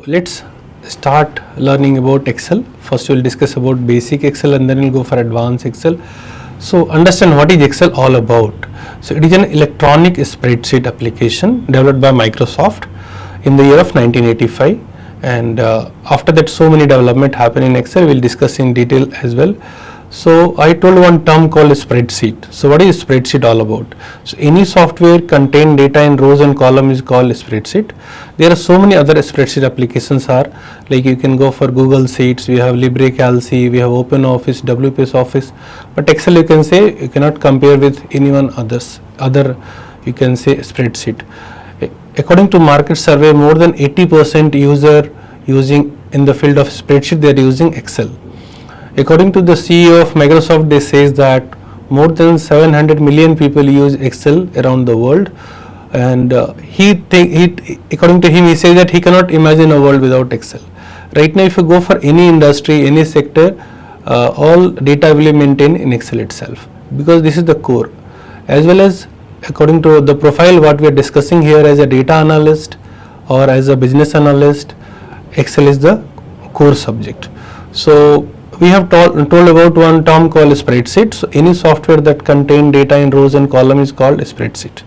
So let's start learning about Excel. First we'll discuss about basic Excel and then we'll go for advanced Excel. So understand what is Excel all about. So it is an electronic spreadsheet application developed by Microsoft in the year of 1985, and after that so many development happened in Excel. We'll discuss in detail as well. So I told one term called spreadsheet. So what is spreadsheet all about? So any software contain data in rows and columns is called spreadsheet. There are so many other spreadsheet applications are, like you can go for Google Sheets, we have LibreCalc, we have OpenOffice, WPS Office, but Excel you can say you cannot compare with anyone other you can say spreadsheet. According to market survey, more than 80% user using in the field of spreadsheet, they are using Excel. According to the CEO of Microsoft, they says that more than 700 million people use Excel around the world, and according to him, he says that he cannot imagine a world without Excel. Right now, if you go for any industry, any sector, all data will be maintained in Excel itself, because this is the core. As well as according to the profile what we are discussing here, as a data analyst or as a business analyst, Excel is the core subject. So we have told about one term called spreadsheet. So any software that contain data in rows and columns is called spreadsheet.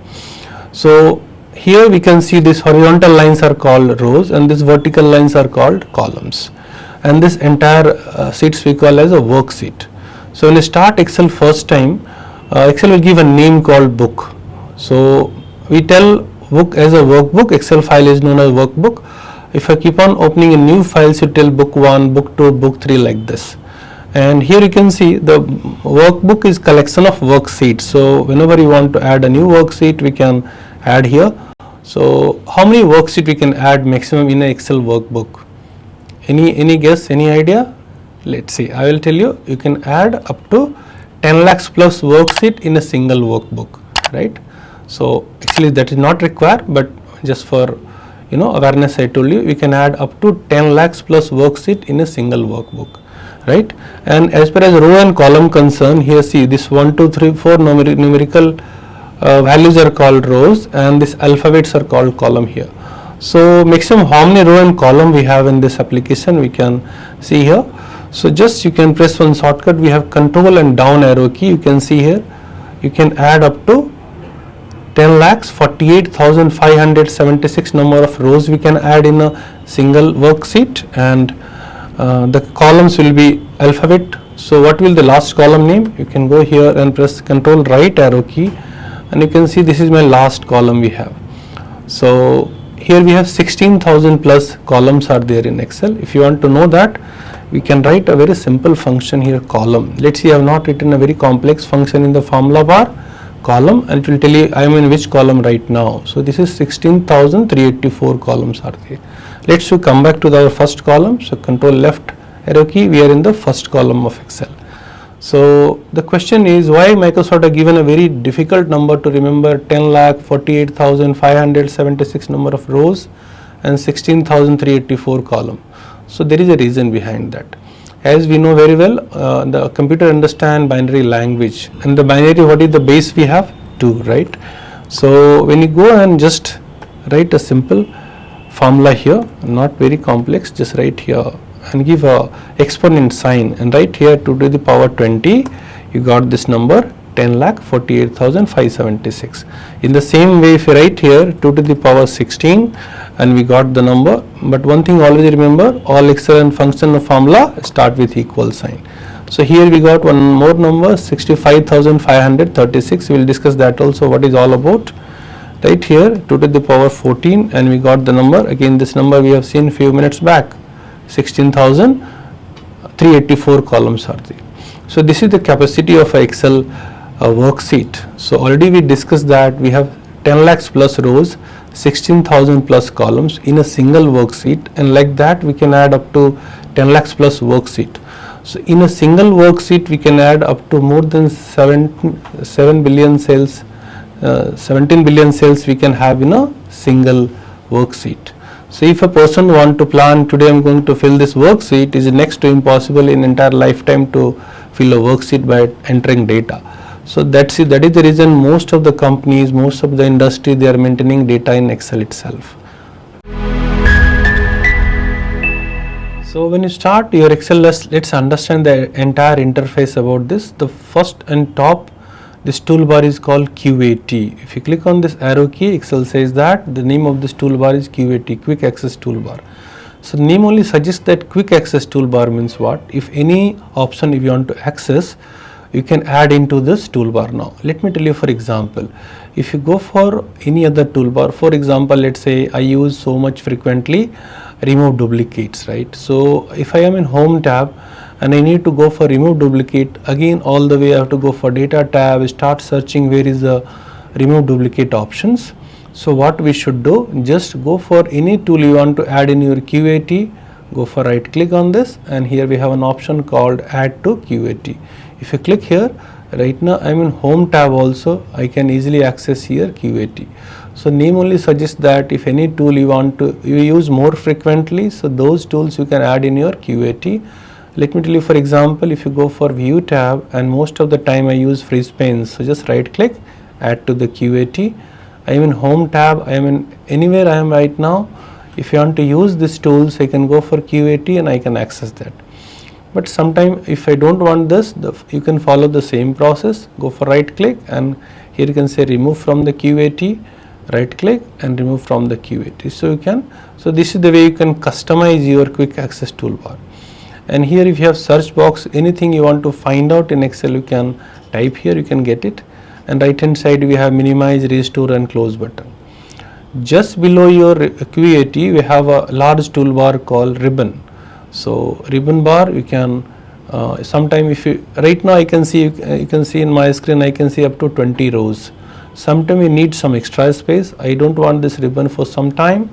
So here we can see these horizontal lines are called rows and these vertical lines are called columns, and this entire sheets we call as a worksheet. So when you start Excel first time, Excel will give a name called book. So we tell book as a workbook. Excel file is known as workbook. If I keep on opening a new files, you tell book 1, book 2, book 3 like this. And here you can see the workbook is collection of worksheets. So whenever you want to add a new worksheet, we can add here. So how many worksheet we can add maximum in an Excel workbook? Any guess, any idea? Let's see. I will tell you. You can add up to 10 lakhs plus worksheet in a single workbook, right? So actually that is not required, but just for awareness, I told you we can add up to 10 lakhs plus worksheet in a single workbook, right? And as per as row and column concern, here see this 1, 2, 3, 4 numerical values are called rows and these alphabets are called column here. So maximum how many row and column we have in this application we can see here. So just you can press one shortcut, we have control and down arrow key, you can see here you can add up to 10 lakhs 48,576 number of rows we can add in a single worksheet, and the columns will be alphabet. So what will the last column name? You can go here and press control right arrow key and you can see this is my last column we have. So here we have 16,000 plus columns are there in Excel. If you want to know that, we can write a very simple function here, column. Let's see, I have not written a very complex function in the formula bar, column, and it will tell you I am in which column right now. So this is 16,384 columns are there. Let's come back to our first column. So control left arrow key, we are in the first column of Excel. So the question is, why Microsoft have given a very difficult number to remember, 10 lakh 48,576 number of rows and 16,384 column. So there is a reason behind that. As we know very well, the computer understand binary language, and the binary, what is the base we have? 2, right? So when you go and just write a simple formula here, not very complex, just write here and give a exponent sign and write here 2 to the power 20, you got this number 10 lakh 48,576. In the same way, if you write here 2 to the power 16 and we got the number, but one thing always remember, all Excel and function formula start with equal sign. So here we got one more number 65,536. We will discuss that also, what is all about. Right here 2 to the power 14 and we got the number, again this number we have seen few minutes back, 16,384 columns are there. So this is the capacity of Excel worksheet. So already we discussed that we have 10 lakhs plus rows, 16,000 plus columns in a single worksheet, and like that we can add up to 10 lakhs plus worksheet. So in a single worksheet we can add up to more than 17 billion cells we can have in a single worksheet. So if a person want to plan, today I am going to fill this worksheet, is next to impossible in entire lifetime to fill a worksheet by entering data. So that is the reason most of the companies, most of the industry, they are maintaining data in Excel itself. So when you start your Excel, let's understand the entire interface about this. The first and top, this toolbar is called QAT. If you click on this arrow key, Excel says that the name of this toolbar is QAT, Quick Access Toolbar. So name only suggests that quick access toolbar means what? If any option if you want to access, you can add into this toolbar. Now let me tell you, for example, if you go for any other toolbar, for example, let's say I use so much frequently remove duplicates, right? So if I am in home tab and I need to go for remove duplicate, again all the way I have to go for data tab, start searching where is the remove duplicate options. So what we should do, just go for any tool you want to add in your QAT, go for right click on this, and here we have an option called add to QAT. If you click here, right now I am in home tab also, I can easily access here QAT. So name only suggests that if any tool you want to use more frequently, so those tools you can add in your QAT. Let me tell you, for example, if you go for view tab, and most of the time I use freeze panes, so just right click, add to the QAT. I am in home tab, I am in anywhere I am right now. If you want to use this tools, I can go for QAT and I can access that. But sometime if I don't want this, you can follow the same process, go for right click, and here you can say remove from the QAT, right click and remove from the QAT. So you can, so this is the way you can customize your quick access toolbar. And here if you have search box, anything you want to find out in Excel, you can type here, you can get it. And right hand side we have minimize, restore and close button. Just below your QAT we have a large toolbar called ribbon. So ribbon bar, you can sometime if you, right now I can see, you can see in my screen I can see up to 20 rows. Sometime you need some extra space, I don't want this ribbon for some time,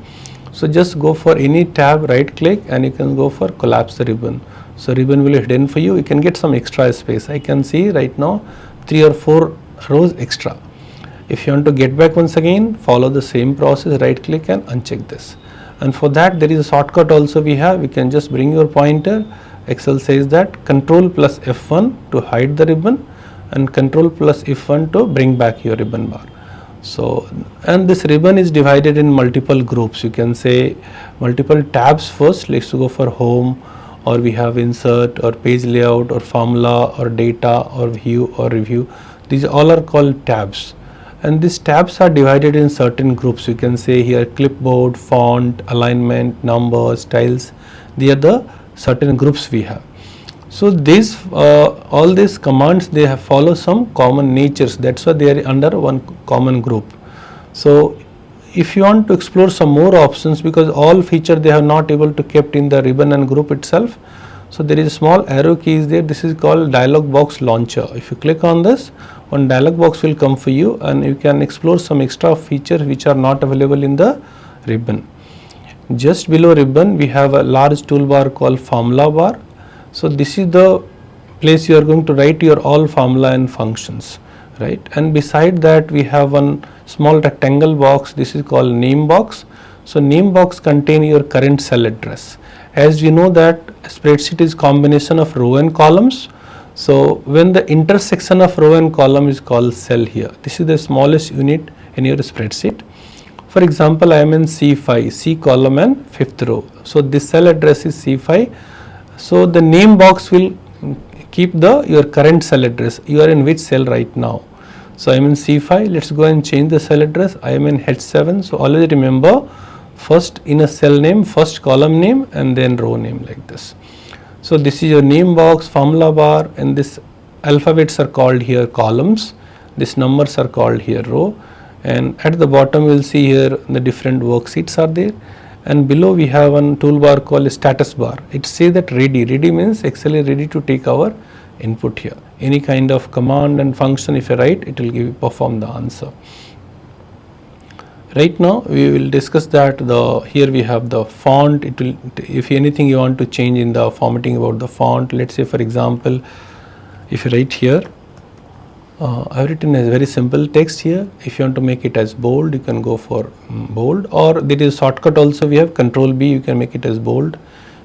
so just go for any tab, right click, and you can go for collapse the ribbon. So ribbon will be hidden for you, you can get some extra space. I can see right now 3 or 4 rows extra. If you want to get back once again, follow the same process, right click and uncheck this. And for that there is a shortcut also we have, you can just bring your pointer. Excel says that control plus F1 to hide the ribbon and control plus F1 to bring back your ribbon bar. So, and this ribbon is divided in multiple groups, you can say multiple tabs first. Let's go for home, or we have insert or page layout or formula or data or view or review. These all are called tabs, and these tabs are divided in certain groups. You can say here clipboard, font, alignment, numbers, styles. They are the certain groups we have. So these all these commands, they have follow some common natures, that's why they are under one common group. So if you want to explore some more options, because all feature they have not able to kept in the ribbon and group itself, so there is a small arrow key is there, this is called dialog box launcher. If you click on this, one dialog box will come for you and you can explore some extra features which are not available in the ribbon. Just below ribbon we have a large toolbar called formula bar. So this is the place you are going to write your all formula and functions, right? And beside that we have one small rectangle box, this is called name box. So name box contain your current cell address. As we know that spreadsheet is combination of row and columns. So when the intersection of row and column is called cell here, this is the smallest unit in your spreadsheet. For example, I am in C5, C column and 5th row. So this cell address is C5. So the name box will keep your current cell address. You are in which cell right now? So I am in C5. Let's go and change the cell address. I am in H7. So always remember, first in a cell name, first column name and then row name, like this. So this is your name box, formula bar, and this alphabets are called here columns. These numbers are called here row. And at the bottom you will see here the different worksheets are there. And below we have one toolbar called status bar. It says that ready. Ready means Excel is ready to take our input here. Any kind of command and function if you write, it will give you perform the answer. Right now we will discuss that here we have the font. It will, if anything you want to change in the formatting about the font, let's say for example, if you write here, I've written a very simple text here. If you want to make it as bold, you can go for bold, or there is a shortcut also we have, Control B, you can make it as bold.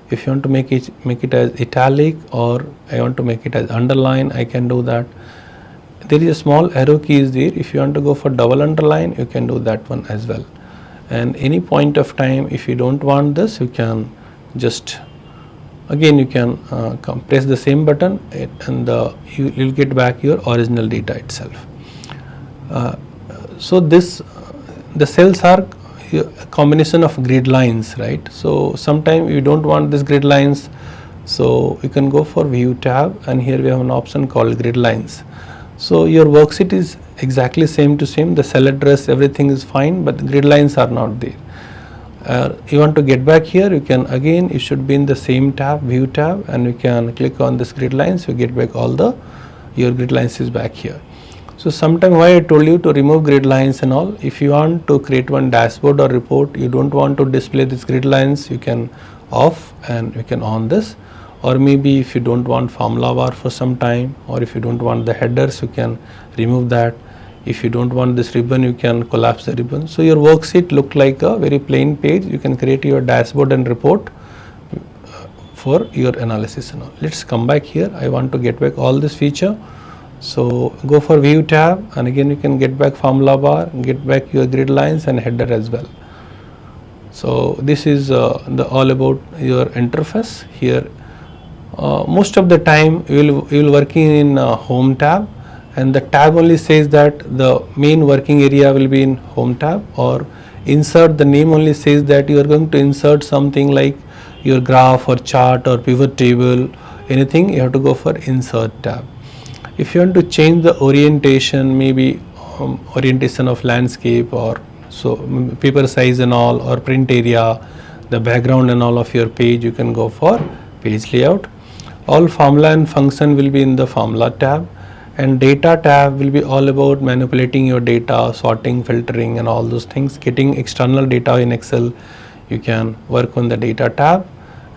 If you want to make it as italic, or I want to make it as underline, I can do that. There is a small arrow key is there. If you want to go for double underline, you can do that one as well. And any point of time, if you don't want this, you can just again you can press the same button and you'll get back your original data itself. So this the cells are a combination of grid lines, right? So sometimes you don't want this grid lines, so you can go for view tab, and here we have an option called grid lines. So your worksheet is exactly same to same, the cell address, everything is fine, but the grid lines are not there. You want to get back here, you can again, you should be in the same tab, view tab, and you can click on this grid lines, you get back all the your grid lines is back here. So sometime why I told you to remove grid lines and all, if you want to create one dashboard or report, you don't want to display this grid lines, you can off and you can on this, or maybe if you don't want formula bar for some time, or if you don't want the headers, you can remove that. If you don't want this ribbon, you can collapse the ribbon. So your worksheet look like a very plain page. You can create your dashboard and report for your analysis and all. Let's come back here. I want to get back all this feature. So go for view tab, and again you can get back formula bar, get back your grid lines and header as well. So this is all about your interface here. Most of the time you will working in home tab, and the tab only says that the main working area will be in home tab, or insert, the name only says that you are going to insert something like your graph or chart or pivot table, anything, you have to go for insert tab. If you want to change the orientation, maybe orientation of landscape, or so paper size and all, or print area, the background and all of your page, you can go for page layout. All formula and function will be in the formula tab, and data tab will be all about manipulating your data, sorting, filtering and all those things, getting external data in Excel. You can work on the data tab,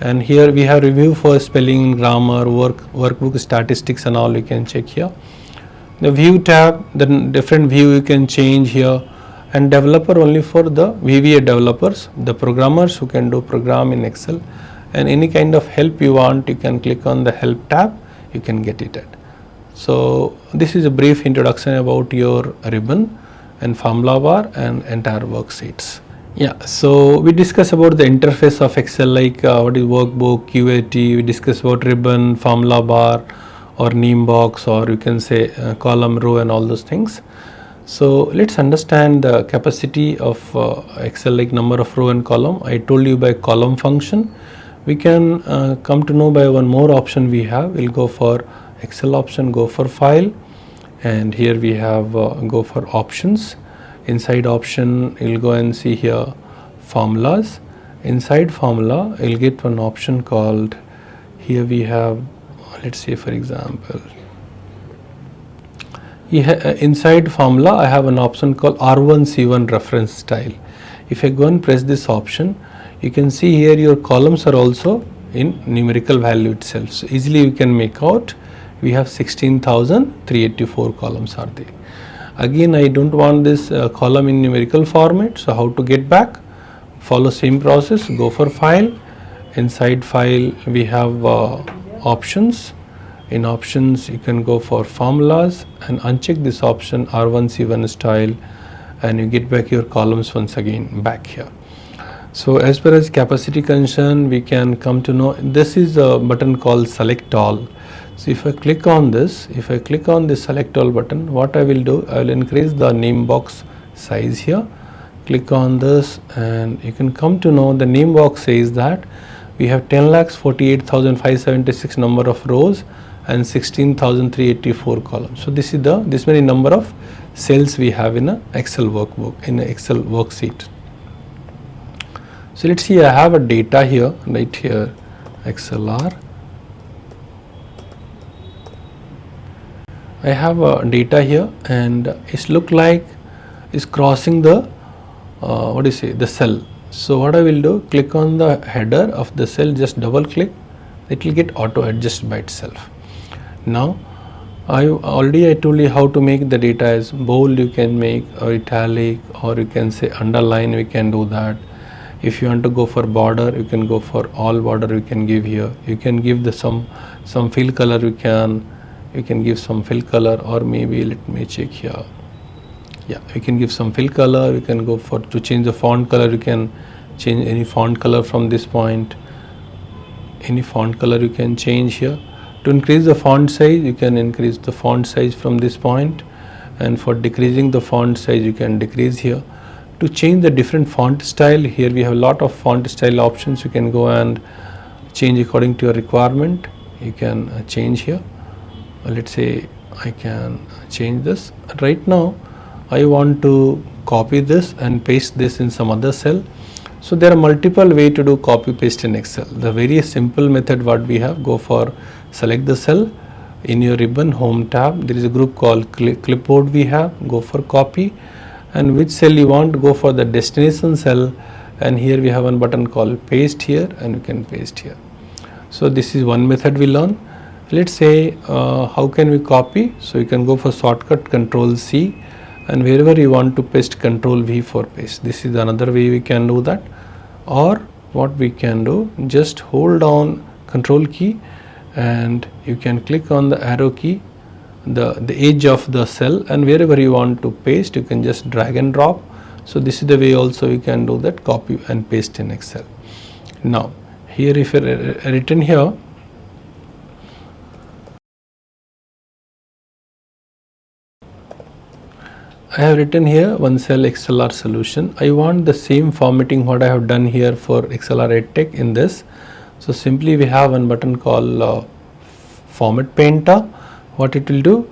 and here we have review for spelling, grammar, workbook, statistics and all, you can check here. The view tab, the different view you can change here, and developer only for the VBA developers, the programmers who can do program in Excel, and any kind of help you want, you can click on the help tab, you can get it at. So this is a brief introduction about your ribbon and formula bar and entire worksheets. Yeah, so we discuss about the interface of Excel, like what is workbook, QAT, we discuss about ribbon, formula bar or name box, or you can say column, row and all those things. So let's understand the capacity of Excel, like number of row and column. I told you by column function. We can come to know by one more option we have. We'll go for Excel option, go for file, and here we have go for options. Inside option, you'll go and see here formulas. Inside formula, you'll get one option called, here we have, let's say for example, inside formula I have an option called R1C1 reference style. If I go and press this option, you can see here your columns are also in numerical value itself. So easily you can make out we have 16,384 columns are there. Again, I don't want this column in numerical format, so how to get back? Follow same process, go for file. Inside file we have options. In options you can go for formulas and uncheck this option R1C1 style, and you get back your columns once again back here. So as far as capacity concerned, we can come to know this is a button called select all. So if I click on this, if I click on this select all button, what I will do, I will increase the name box size here. Click on this and you can come to know the name box says that we have 10,48,576 number of rows and 16,384 columns. So this is this many number of cells we have in a Excel workbook, in an Excel worksheet. So let's see, I have a data here, right here, ExcelR. I have a data here, and it's look like it's crossing the the cell. So what I will do, click on the header of the cell, just double click, it will get auto adjust by itself. Now I told you how to make the data as bold, you can make, or italic, or you can say underline, we can do that. If you want to go for border, you can go for all border, you can give here. You can give the some fill color, you can give some fill color, or maybe let me check here. Yeah, you can give some fill color. You can go for to change the font color, you can change any font color from this point. any font color you can change here. To increase the font size, you can increase the font size from this point, and for decreasing the font size you can decrease here. To change the different font style, here we have a lot of font style options. You can go and change according to your requirement. You can change here. Let's say I can change this. Right now I want to copy this and paste this in some other cell. So there are multiple way to do copy paste in Excel. The very simple method what we have, go for select the cell in your ribbon home tab. There is a group called clipboard we have. Go for copy, and which cell you want, go for the destination cell, and here we have one button called paste here, and you can paste here. So this is one method we learn. Let's say how can we copy? So you can go for shortcut Control C, and wherever you want to paste Control V for paste. This is another way we can do that. Or what we can do, just hold down Control key and you can click on the arrow key, the edge of the cell, and wherever you want to paste you can just drag and drop. So this is the way also you can do that, copy and paste in Excel. Now here if you written here, I have written here one cell ExcelR solution. I want the same formatting what I have done here for ExcelR EdTech in this. So simply we have one button called Format Painter. What it will do,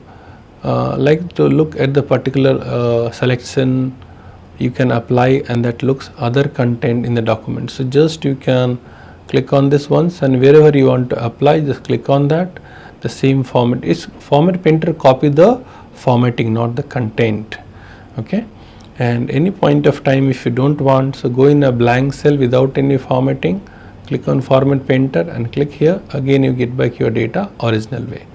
like to look at the particular selection you can apply, and that looks other content in the document. So just you can click on this once, and wherever you want to apply, just click on that. The same format is Format Painter, copy the formatting, not the content. Okay, and any point of time if you don't want, so go in a blank cell without any formatting, click on Format Painter and click here. Again you get back your data original way.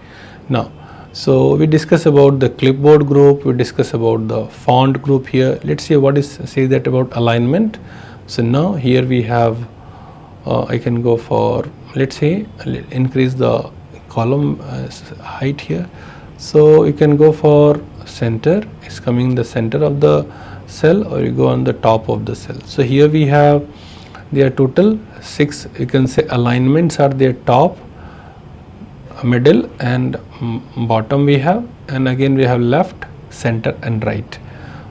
Now so we discuss about the clipboard group, we discuss about the font group here. Let's see what is say that about alignment. So now here we have I can go for, let's say, increase the column height here. So you can go for center, is coming the center of the cell, or you go on the top of the cell. So here we have their total 6, you can say alignments are their top, middle and bottom we have, and again we have left, center and right.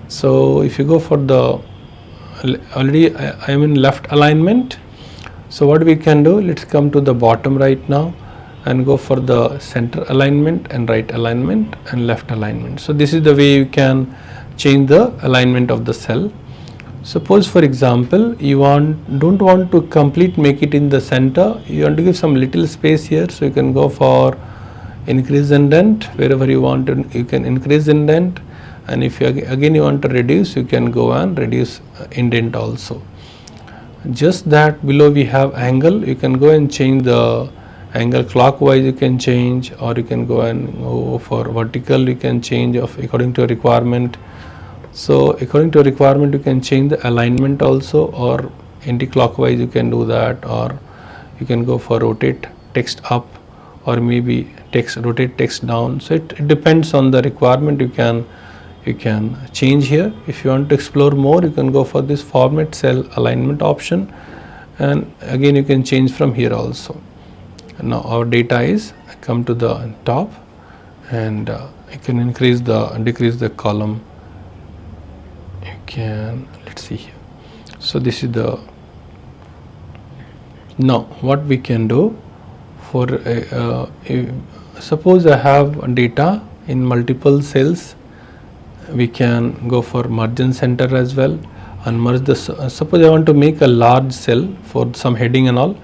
So if you go for the, already I am in left alignment. So what we can do, let's come to the bottom right now and go for the center alignment and right alignment and left alignment. So this is the way you can change the alignment of the cell. Suppose for example you don't want to complete make it in the center, you want to give some little space here. So you can go for increase indent, wherever you want to you can increase indent, and if you again you want to reduce, you can go and reduce indent also. Just that below we have angle, you can go and change the angle clockwise, you can change, or you can go and go for vertical, you can change of according to your requirement. So according to your requirement you can change the alignment also, or anti-clockwise you can do that, or you can go for rotate text up, or maybe rotate text down. So it depends on the requirement, you can change here. If you want to explore more, you can go for this format cell alignment option, and again you can change from here also. Now our data is come to the top, and you can increase the decrease the column. You can, let's see here. So this is the, now what we can do for suppose I have data in multiple cells, we can go for margin center as well and merge the, suppose I want to make a large cell for some heading and all.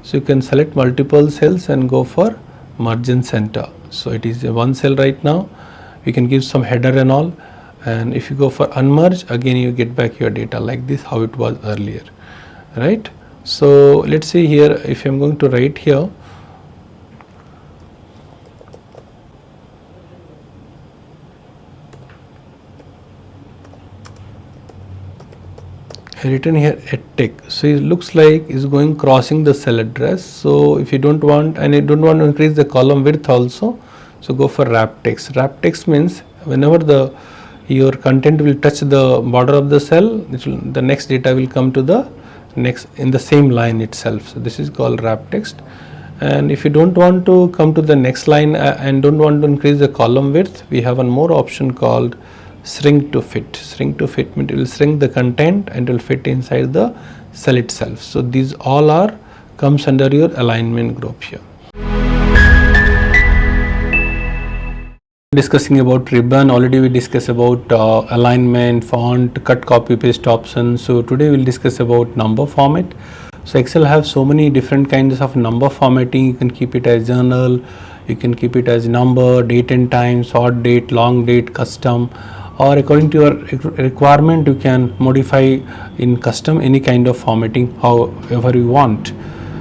So you can select multiple cells and go for margin center. So it is one cell right now, we can give some header and all, and if you go for unmerge, again you get back your data like this how it was earlier, right? So let's see here, if I am going to write here, written here EdTech. So it looks like is going crossing the cell address. So if you don't want, and you don't want to increase the column width also, so go for wrap text. Wrap text means whenever your content will touch the border of the cell, the next data will come to the next in the same line itself. So this is called wrap text. And if you don't want to come to the next line and don't want to increase the column width, we have one more option called shrink to fit. Shrink to fit means it will shrink the content and it will fit inside the cell itself. So these all are comes under your alignment group here. Discussing about ribbon, already we discussed about alignment, font, cut, copy, paste options. So today we'll discuss about number format. So Excel have so many different kinds of number formatting. You can keep it as journal, you can keep it as number, date and time, short date, long date, custom, or according to your requirement you can modify in custom any kind of formatting however you want.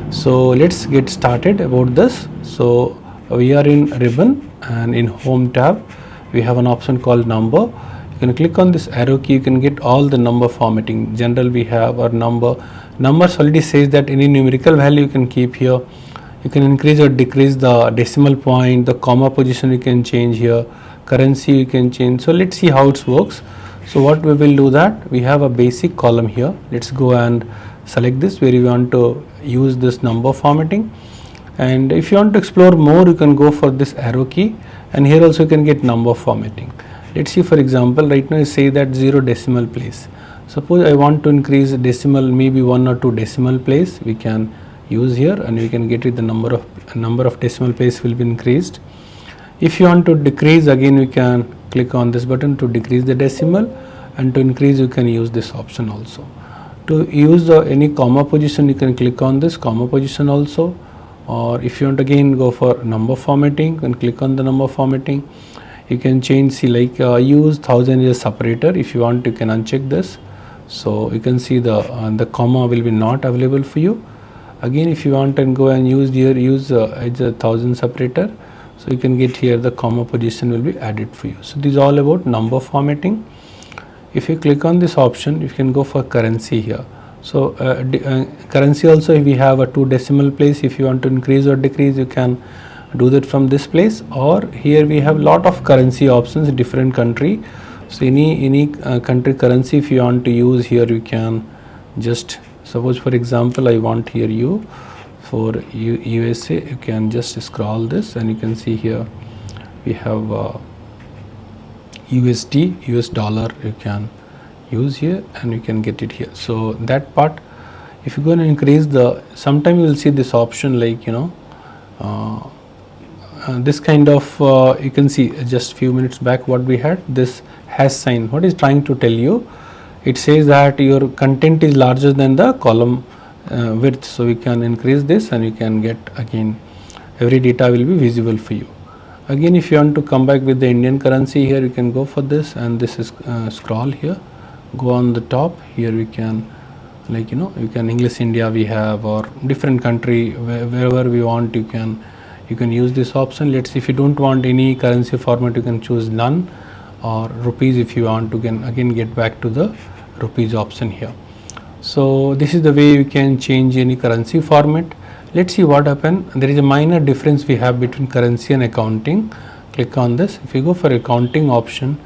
So let's get started about this. So we are in ribbon and in home tab we have an option called number. You can click on this arrow key, you can get all the number formatting. General we have our numbers already says that any numerical value you can keep here. You can increase or decrease the decimal point, the comma position you can change here, currency you can change. So let's see how it works. So what we will do that, we have a basic column here. Let's go and select this where you want to use this number formatting. And if you want to explore more, you can go for this arrow key, and here also you can get number formatting. Let's see, for example, right now I say that 0 decimal place. Suppose I want to increase decimal, maybe 1 or 2 decimal place, we can use here and we can get it, the number of decimal place will be increased. If you want to decrease, again we can click on this button to decrease the decimal, and to increase you can use this option also. To use any comma position you can click on this comma position also, or if you want again go for number formatting you can click on the number formatting. You can change, see like use 1000 as a separator. If you want you can uncheck this, so you can see the comma will be not available for you. Again if you want and go and use here, use as a 1000 separator, so you can get here the comma position will be added for you. So this is all about number formatting. If you click on this option you can go for currency here. So currency also we have a 2 decimal place. If you want to increase or decrease you can do that from this place, or here we have lot of currency options, different country. So any country currency if you want to use here, you can just suppose for example I want here U for USA, you can just scroll this and you can see here we have USD, US dollar you can use here and you can get it here. So that part, if you go and increase the, sometime you will see this option like this kind of you can see just few minutes back what we had, this hash sign. What is trying to tell you? It says that your content is larger than the column width, so we can increase this and you can get again every data will be visible for you. Again if you want to come back with the Indian currency, here you can go for this, and this is scroll here, go on the top, here we can like you can English India we have, or different country wherever we want you can use this option. Let's see, if you don't want any currency format you can choose none, or rupees if you want to can again get back to the rupees option here. So this is the way you can change any currency format. Let's see what happened. There is a minor difference we have between currency and accounting. Click on this. If you go for accounting option,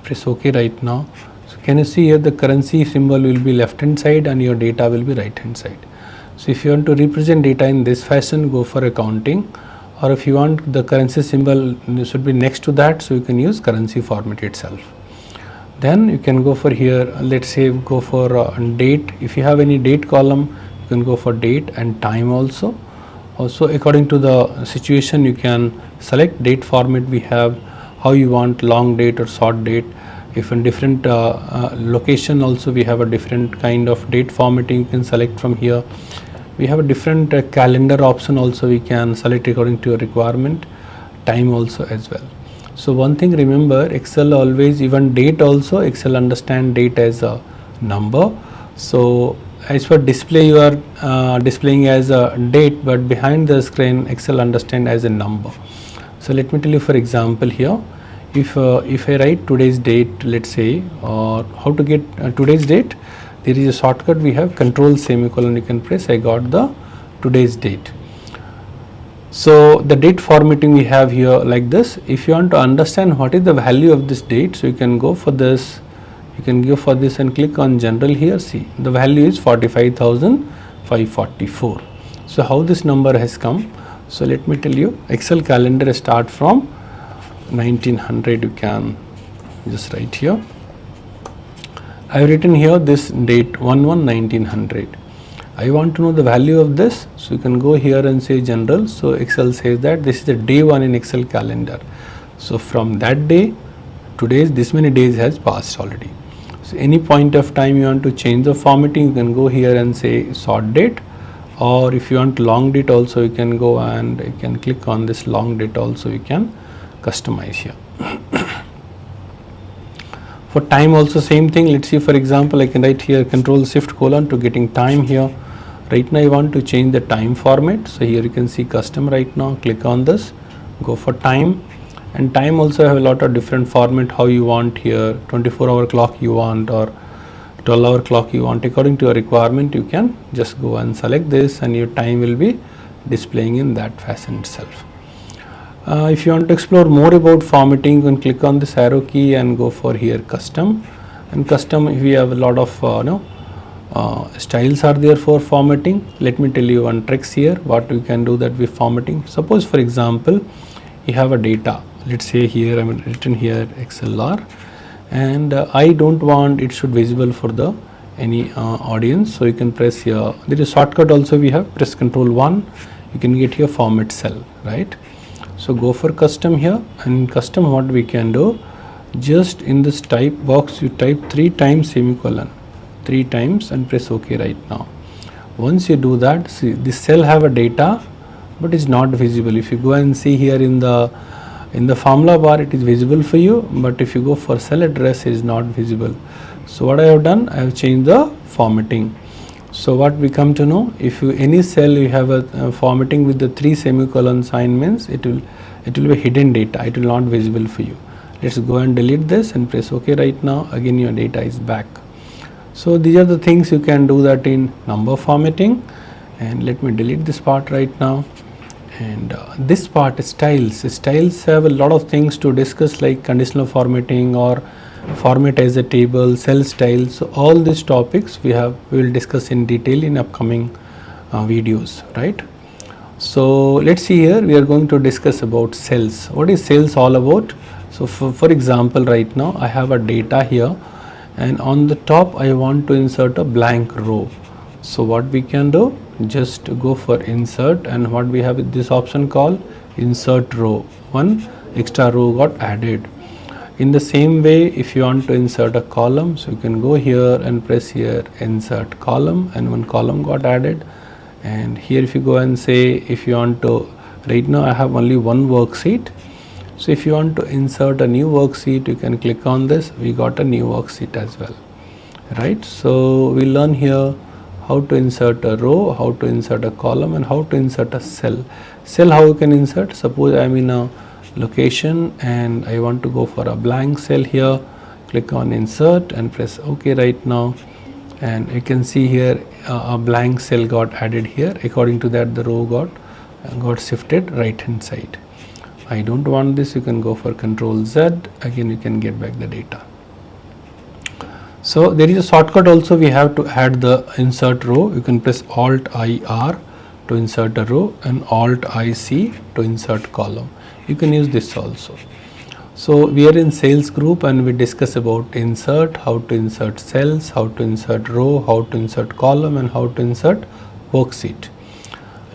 press OK right now. So can you see here the currency symbol will be left hand side and your data will be right hand side. So if you want to represent data in this fashion, go for accounting, or if you want the currency symbol should be next to that, so you can use currency format itself. Then you can go for here, let's say go for date. If you have any date column you can go for date and time also. Also according to the situation you can select date format. We have how you want, long date or short date. If in different location also we have a different kind of date formatting you can select from here. We have a different calendar option also, we can select according to your requirement, time also as well. So one thing remember, Excel always, even date also, Excel understand date as a number. So as for display you are displaying as a date, but behind the screen Excel understand as a number. So let me tell you for example here, if I write today's date, let's say, or how to get today's date, there is a shortcut we have, control semicolon you can press, I got the today's date. So the date formatting we have here like this. If you want to understand what is the value of this date, so you can go for this, You can go for this and click on general here. See, the value is 45,544. So how this number has come? So let me tell you, Excel calendar start from 1900. You can just write here. I have written here this date 11/1900. I want to know the value of this, so you can go here and say general. So Excel says that this is the day 1 in Excel calendar. So from that day, today's this many days has passed already. So any point of time you want to change the formatting, you can go here and say short date, or if you want long date also, you can go and you can click on this long date also, you can customize here. For time also same thing. Let's see, for example, I can write here Control-Shift: to getting time here. Right now I want to change the time format. So here you can see custom right now. Click on this, go for time, and time also have a lot of different format how you want here. 24-hour clock you want, or 12-hour clock you want. According to your requirement, you can just go and select this, and your time will be displaying in that fashion itself. If you want to explore more about formatting, you can click on this arrow key and go for here custom. And custom, we have a lot of styles are there for formatting. Let me tell you one tricks here what we can do that with formatting. Suppose for example you have a data, let's say here I'm written here ExcelR, and I don't want it should visible for the any audience. So you can press here, there is shortcut also we have, press Ctrl+1, you can get here format cell, right? So go for custom here, and custom what we can do, just in this type box you type 3 times semicolon, 3 times, and press OK right now. Once you do that, see this cell have a data but is not visible. If you go and see here in the formula bar, it is visible for you, but if you go for cell address, it is not visible. So what I have done, I have changed the formatting. So what we come to know, if you any cell you have a formatting with the 3 semicolon sign, means it will be hidden data, it will not visible for you. Let's go and delete this and press OK right now. Again your data is back. So these are the things you can do that in number formatting. And let me delete this part right now. And this part, styles have a lot of things to discuss, like conditional formatting or format as a table, cell style. So all these topics we will discuss in detail in upcoming videos, right? So let's see here, we are going to discuss about cells. What is cells all about? So for example, right now I have a data here, and on the top I want to insert a blank row. So what we can do, just go for insert, and what we have is this option called insert row. One extra row got added. In the same way, if you want to insert a column, so you can go here and press here insert column, and one column got added. And here if you go and say, if you want to, right now I have only one worksheet. So if you want to insert a new worksheet, you can click on this, we got a new worksheet as well, right? So we learn here how to insert a row, how to insert a column, and how to insert a cell. Cell, how you can insert, suppose I am in a location and I want to go for a blank cell here, click on insert and press OK right now, and you can see here a blank cell got added here. According to that, the row got shifted right hand side. I don't want this, you can go for Ctrl+Z, again you can get back the data. So there is a shortcut also, we have to add the insert row. You can press Alt-IR to insert a row and Alt-IC to insert column. You can use this also. So we are in sales group and we discuss about insert, how to insert cells, how to insert row, how to insert column, and how to insert worksheet.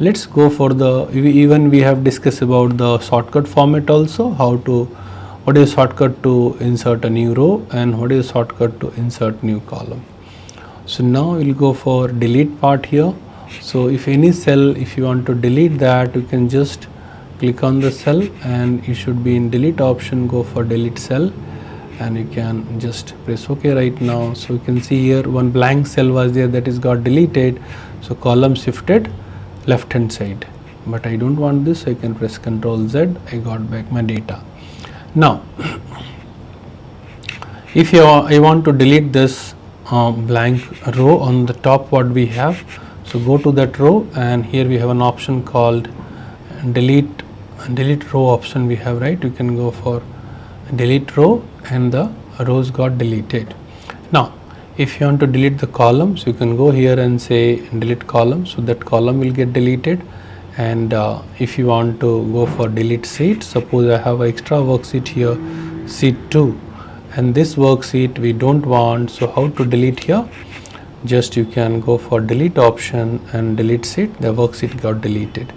Let's go for the, even we have discussed about the shortcut format also, what is shortcut to insert a new row and what is shortcut to insert new column. So now we'll go for delete part here. So if any cell, if you want to delete that, you can just click on the cell and you should be in delete option, go for delete cell, and you can just press OK right now. So you can see here one blank cell was there, that is got deleted. So column shifted left hand side, but I don't want this, so I can press Ctrl+Z, I got back my data. Now if I want to delete this blank row on the top, what we have, so go to that row and here we have an option called delete row option we have, right? You can go for delete row and the rows got deleted. Now if you want to delete the columns, you can go here and say delete column, so that column will get deleted. And if you want to go for delete sheet, suppose I have an extra worksheet here, sheet 2, and this worksheet we don't want, so how to delete here? Just you can go for delete option and delete sheet, the worksheet got deleted.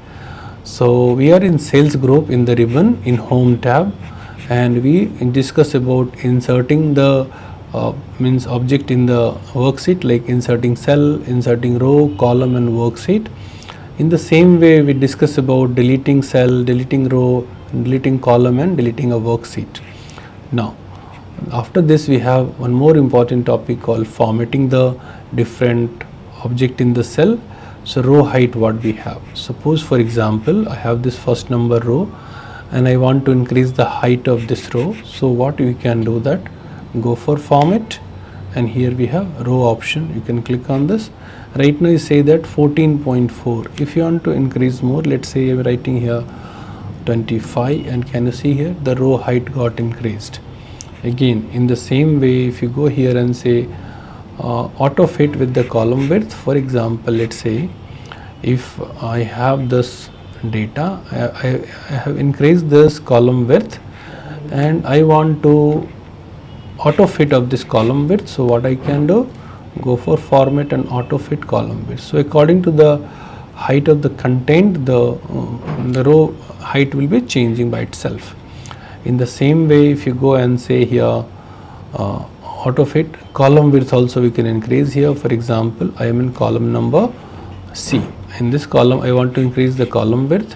So we are in sales group in the ribbon in home tab, and we discuss about inserting the means object in the worksheet, like inserting cell, inserting row, column and worksheet. In the same way we discuss about deleting cell, deleting row, deleting column and deleting a worksheet. Now after this we have one more important topic called formatting the different object in the cell. So row height, what we have, suppose for example I have this first number row and I want to increase the height of this row. So what we can do, that go for format, and here we have row option, you can click on this. Right now you say that 14.4. if you want to increase more, let's say I'm writing here 25, and can you see here the row height got increased. Again in the same way, if you go here and say auto fit with the column width, for example let's say if I have this data, I have increased this column width and I want to auto fit of this column width. So what I can do, go for format and auto fit column width. So according to the height of the content, the row height will be changing by itself. In the same way, if you go and say here auto fit column width also we can increase here. For example, I am in column number C. In this column I want to increase the column width,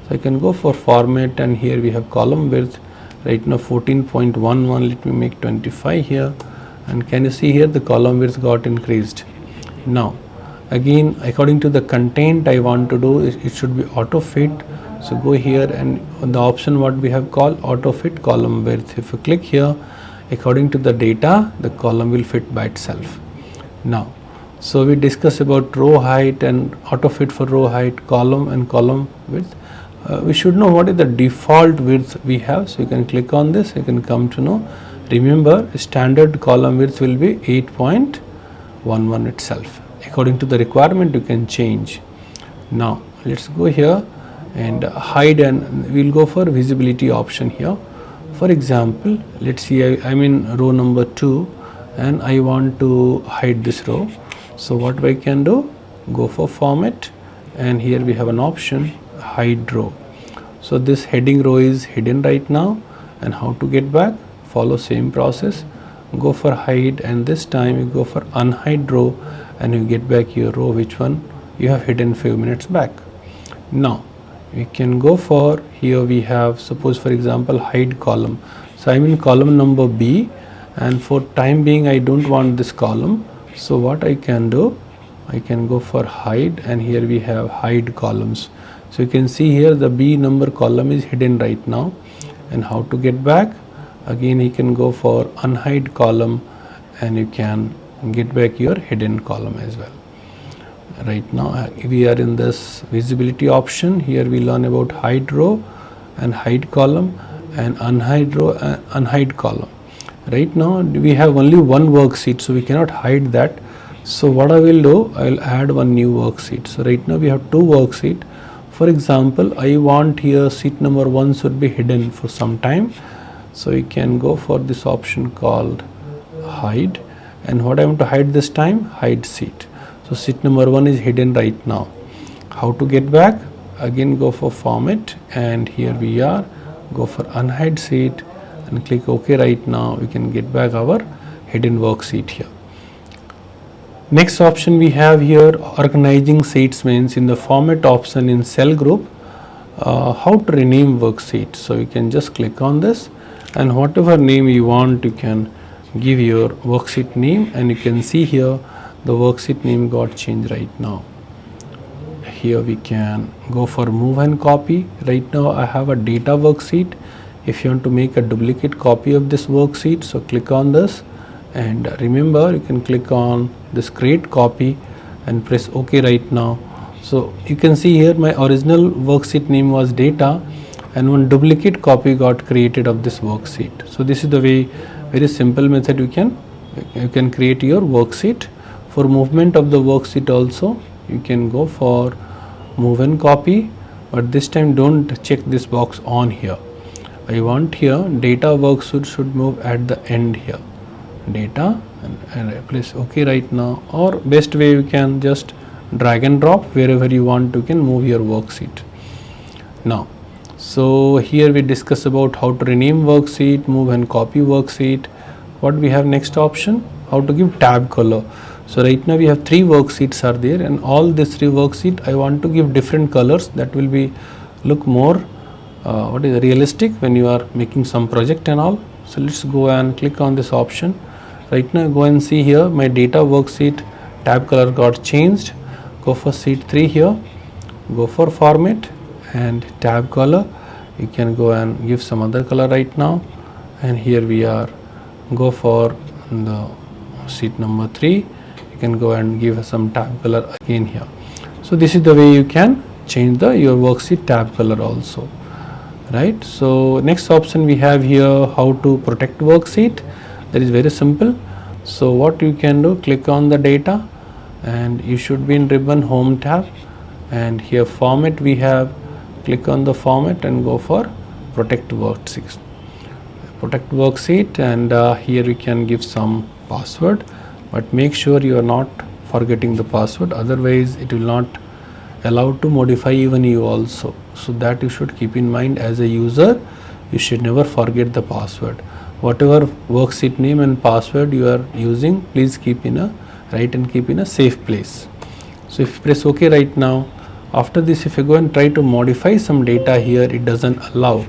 so I can go for format, and here we have column width right now 14.11. let me make 25 here, and can you see here the column width got increased. Now again according to the content I want to do, it should be auto fit. So go here and the option what we have called auto fit column width, if you click here, according to the data the column will fit by itself. Now so we discuss about row height and auto fit for row height, column and column width. We should know what is the default width we have, so you can click on this, you can come to know. Remember standard column width will be 8.11 itself. According to the requirement you can change. Now let's go here and hide, and we'll go for visibility option here. For example, let's see I'm in row number 2 and I want to hide this row. So what I can do, go for format, and here we have an option hide row. So this heading row is hidden right now, and how to get back, follow same process, go for hide, and this time you go for unhide row and you get back your row which one you have hidden few minutes back. Now we can go for, here we have suppose for example hide column. So I'm in column number B, and for time being I don't want this column. So what I can do, I can go for hide, and here we have hide columns. So you can see here the B number column is hidden right now, and how to get back, again you can go for unhide column and you can get back your hidden column as well. Right now we are in this visibility option. Here we learn about hide row and hide column and unhide row and unhide column. Right now we have only one worksheet, so we cannot hide that. So what I will do, I will add one new worksheet. So right now we have two worksheet. For example, I want here sheet number 1 should be hidden for some time. So you can go for this option called hide, and what I want to hide this time, hide sheet. So sheet number 1 is hidden right now. How to get back, again go for format, and here we are, go for unhide sheet and click OK. Right now we can get back our hidden worksheet here. Next option we have here, organizing sheets, means in the format option in cell group, how to rename worksheet. So you can just click on this, and whatever name you want you can give your worksheet name, and you can see here the worksheet name got changed right now. Here we can go for move and copy. Right now I have a data worksheet. If you want to make a duplicate copy of this worksheet, so click on this, and remember you can click on this create copy and press OK right now. So you can see here my original worksheet name was data, and one duplicate copy got created of this worksheet. So this is the way, very simple method you can you can create your worksheet. For movement of the worksheet also you can go for move and copy, but this time don't check this box on here. I want here data worksheet should move at the end here, data, and place OK right now, or best way you can just drag and drop wherever you want to can move your worksheet. Now so here we discuss about how to rename worksheet, move and copy worksheet. What we have next option, how to give tab color. So right now we have 3 worksheets are there, and all these 3 worksheet I want to give different colors that will be look more realistic when you are making some project and all. So let's go and click on this option. Right now go and see here my data worksheet tab color got changed. Go for sheet 3 here, go for format and tab color. You can go and give some other color right now, and here we are, go for the sheet number 3. You can go and give some tab color again here. So this is the way you can change your worksheet tab color also, right? So next option we have here, how to protect worksheet. That is very simple. So what you can do, click on the data and you should be in ribbon home tab, and here format we have, click on the format and go for protect worksheet, and here we can give some password, but make sure you are not forgetting the password, otherwise it will not allow to modify even you also. So that you should keep in mind as a user, you should never forget the password. Whatever worksheet name and password you are using, please keep in a keep in a safe place. So if you press OK right now, after this if you go and try to modify some data here, it doesn't allow.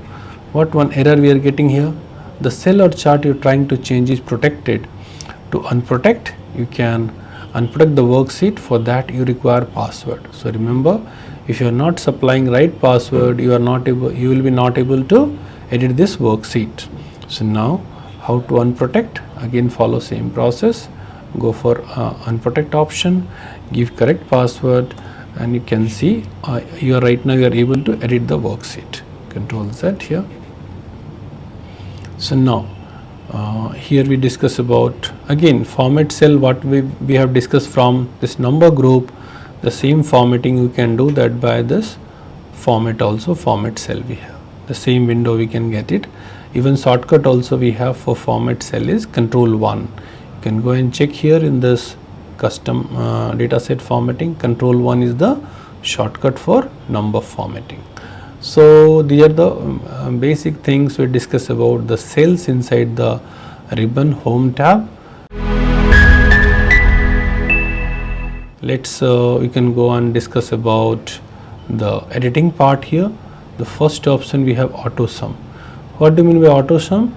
What one error we are getting here, the cell or chart you're trying to change is protected. To unprotect, you can unprotect the worksheet. For that you require password. So remember, if you are not supplying right password, you will be not able to edit this worksheet. So now how to unprotect, again follow same process, go for unprotect option, give correct password, and you can see you are able to edit the worksheet. Control Z here. So now here we discuss about again format cell, what we have discussed from this number group. The same formatting you can do that by this format also, format cell we have the same window we can get it. Even shortcut also we have for format cell is Control 1. You can go and check here in this custom dataset formatting. Control 1 is the shortcut for number formatting. So these are the basic things we discuss about the cells inside the ribbon home tab. Let's we can go and discuss about the editing part here. The first option we have Autosum. What do you mean by Autosum?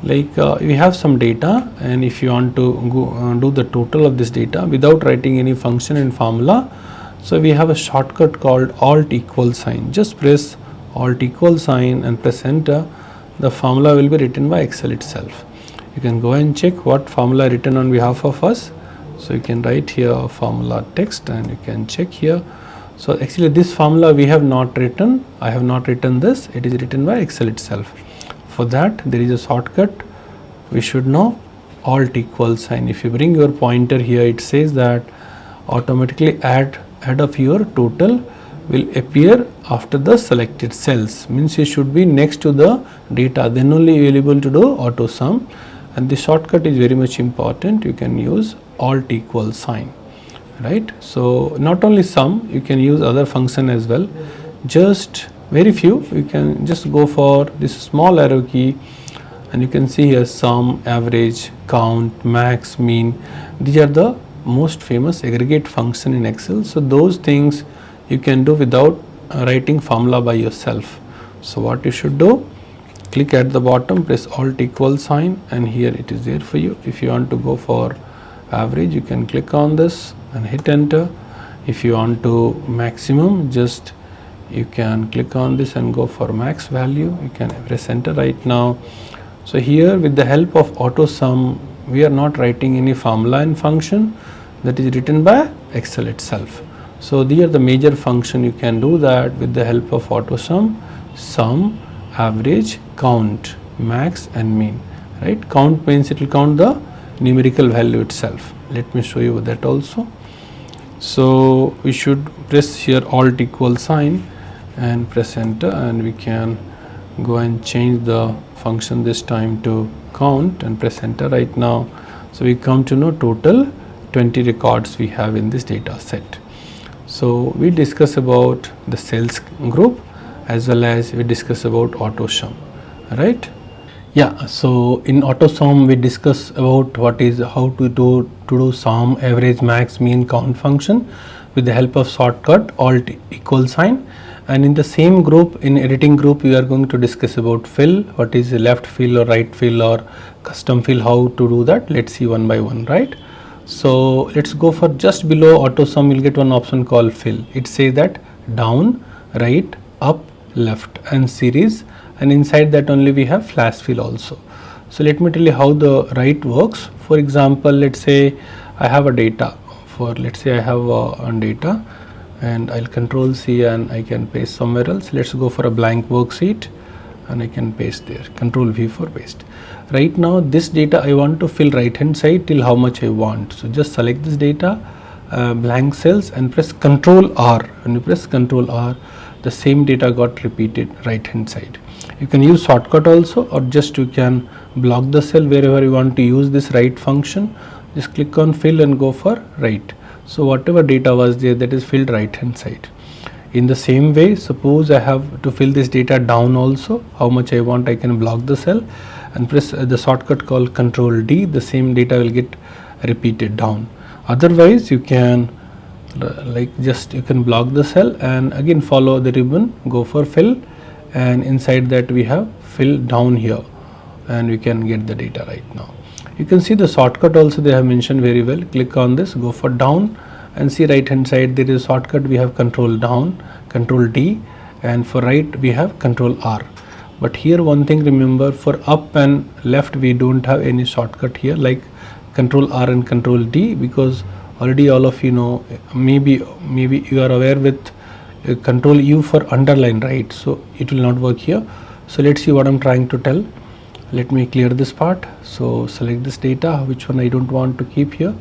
Like we have some data, and if you want to go, do the total of this data without writing any function and formula, so we have a shortcut called Alt equal sign. Just press Alt equal sign and press enter. The formula will be written by Excel itself. You can go and check what formula written on behalf of us. So you can write here formula text and you can check here. So actually this formula we have not written, I have not written this, it is written by Excel itself. For that there is a shortcut, we should know Alt equal sign. If you bring your pointer here, it says that automatically add of your total will appear after the selected cells, means you should be next to the data, then only you will be able to do Autosum. And the shortcut is very much important. You can use Alt equal sign, right? So not only sum, you can use other function as well. Just very few, you can just go for this small arrow key and you can see here sum, average, count, max, mean. These are the most famous aggregate function in Excel. So those things you can do without writing formula by yourself. So what you should do, click at the bottom, press Alt equal sign, and here it is there for you. If you want to go for average, you can click on this and hit enter. If you want to maximum, just you can click on this and go for max value. You can press enter right now. So here with the help of Autosum, we are not writing any formula and function, that is written by Excel itself. So these are the major function you can do that with the help of Autosum: sum, average, count, max and mean, right? Count means it will count the numerical value itself. Let me show you that also. So we should press here alt equal sign and press enter, and we can go and change the function this time to count and press enter right now. So we come to know total 20 records we have in this data set. So we discuss about the sales group as well as we discuss about Autosum, right? Yeah, so in Autosum we discuss about what is how to do sum, average, max, mean, count function with the help of shortcut alt equal sign. And in the same group, in editing group, we are going to discuss about fill, what is left fill or right fill or custom fill, how to do that. Let's see one by one, right? So let's go for just below Autosum, you'll get one option called fill. It says that down, right, up, left and series, and inside that only we have flash fill also. So let me tell you how the right works. For example, let's say I have a data let's say I have a data, and I'll control C and I can paste somewhere else. Let's go for a blank worksheet and I can paste there, control V for paste. Right now this data I want to fill right hand side till how much I want. So just select this data, blank cells, and press control R. When you press control R, the same data got repeated right hand side. You can use shortcut also, or just you can block the cell wherever you want to use this right function. Just click on fill and go for right. So whatever data was there, that is filled right hand side. In the same way, suppose I have to fill this data down also, how much I want, I can block the cell and press the shortcut called control D. The same data will get repeated down. Otherwise you can you can block the cell and again follow the ribbon, go for fill, and inside that we have fill down here, and we can get the data right now. You can see the shortcut also they have mentioned very well. Click on this, go for down, and see right hand side there is a shortcut. We have control down, control D, and for right we have control R. But here one thing remember, for up and left we don't have any shortcut here like control R and control D, because already all of you know, maybe you are aware with control U for underline, right? So it will not work here. So let's see what I'm trying to tell. Let me clear this part. So select this data, which one I don't want to keep here,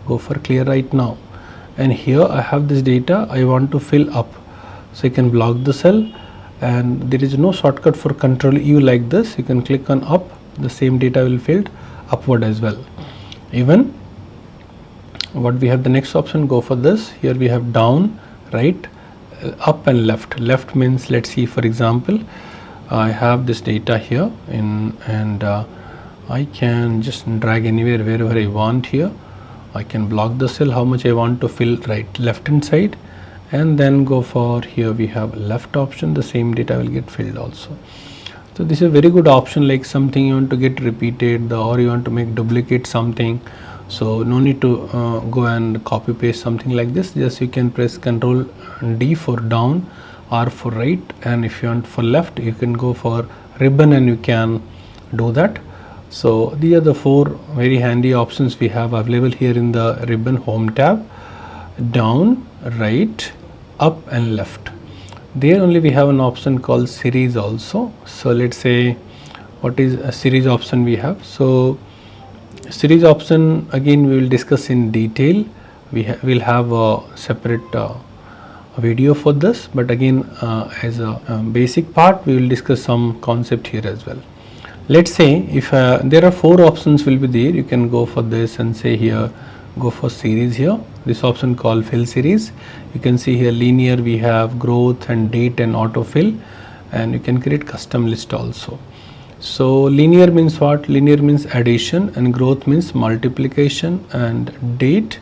go for clear right now. And here I have this data I want to fill up, so you can block the cell, and there is no shortcut for control U like this. You can click on up, the same data will filled upward as well. Even what we have the next option, go for this. Here we have down, right, up and left. Left means, let's see, for example, I have this data here and I can just drag anywhere wherever I want here. I can block the cell how much I want to fill right left hand side, and then go for here we have left option, the same data will get filled also. So this is a very good option, like something you want to get repeated or you want to make duplicate something. So no need to go and copy paste something like this. Just you can press control D for down, R for right, and if you want for left you can go for ribbon and you can do that. So these are the four very handy options we have available here in the ribbon home tab: down, right, up and left. There only we have an option called series also. So let's say what is a series option we have. So series option again we will discuss in detail. We'll have a separate video for this, but again as a basic part we will discuss some concept here as well. Let's say if there are four options will be there, you can go for this and say here go for series here, this option called fill series. You can see here linear we have growth and date and autofill, and you can create custom list also. So linear means what? Linear means addition, and growth means multiplication, and date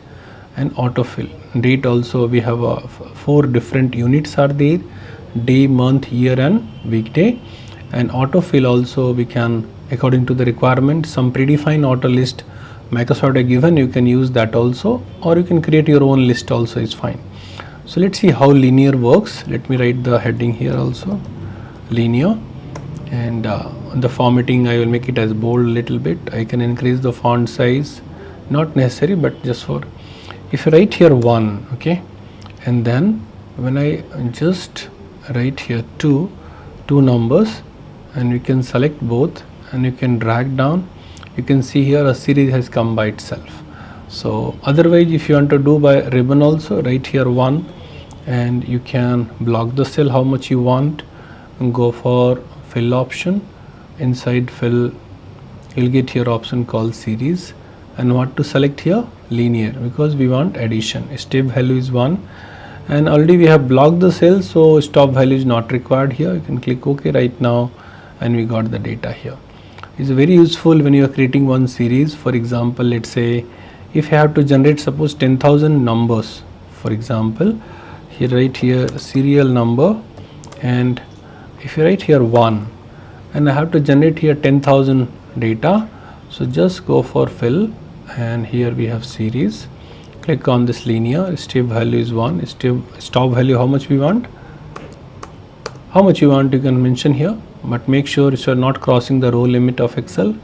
and autofill. Date also we have four different units are there: day, month, year and weekday. And autofill also we can, according to the requirement, some predefined auto list Microsoft are given, you can use that also, or you can create your own list also, is fine. So let's see how linear works. Let me write the heading here also, linear, and the formatting I will make it as bold little bit. I can increase the font size, not necessary, but just for, if you write here 1, okay, and then when I just write here two numbers, and you can select both and you can drag down, you can see here a series has come by itself. So otherwise, if you want to do by ribbon also, write here 1 and you can block the cell how much you want and go for fill option. Inside fill you'll get here option called series, and what to select here, linear, because we want addition. Step value is 1 and already we have blocked the cell, so stop value is not required here. You can click OK right now and we got the data here. It's very useful when you are creating one series. For example, let's say if you have to generate suppose 10,000 numbers, for example, here write here serial number, and if you write here 1 and I have to generate here 10,000 data, so just go for fill and here we have series, click on this linear, step value is 1, stop value how much we want, you can mention here, but make sure you are not crossing the row limit of Excel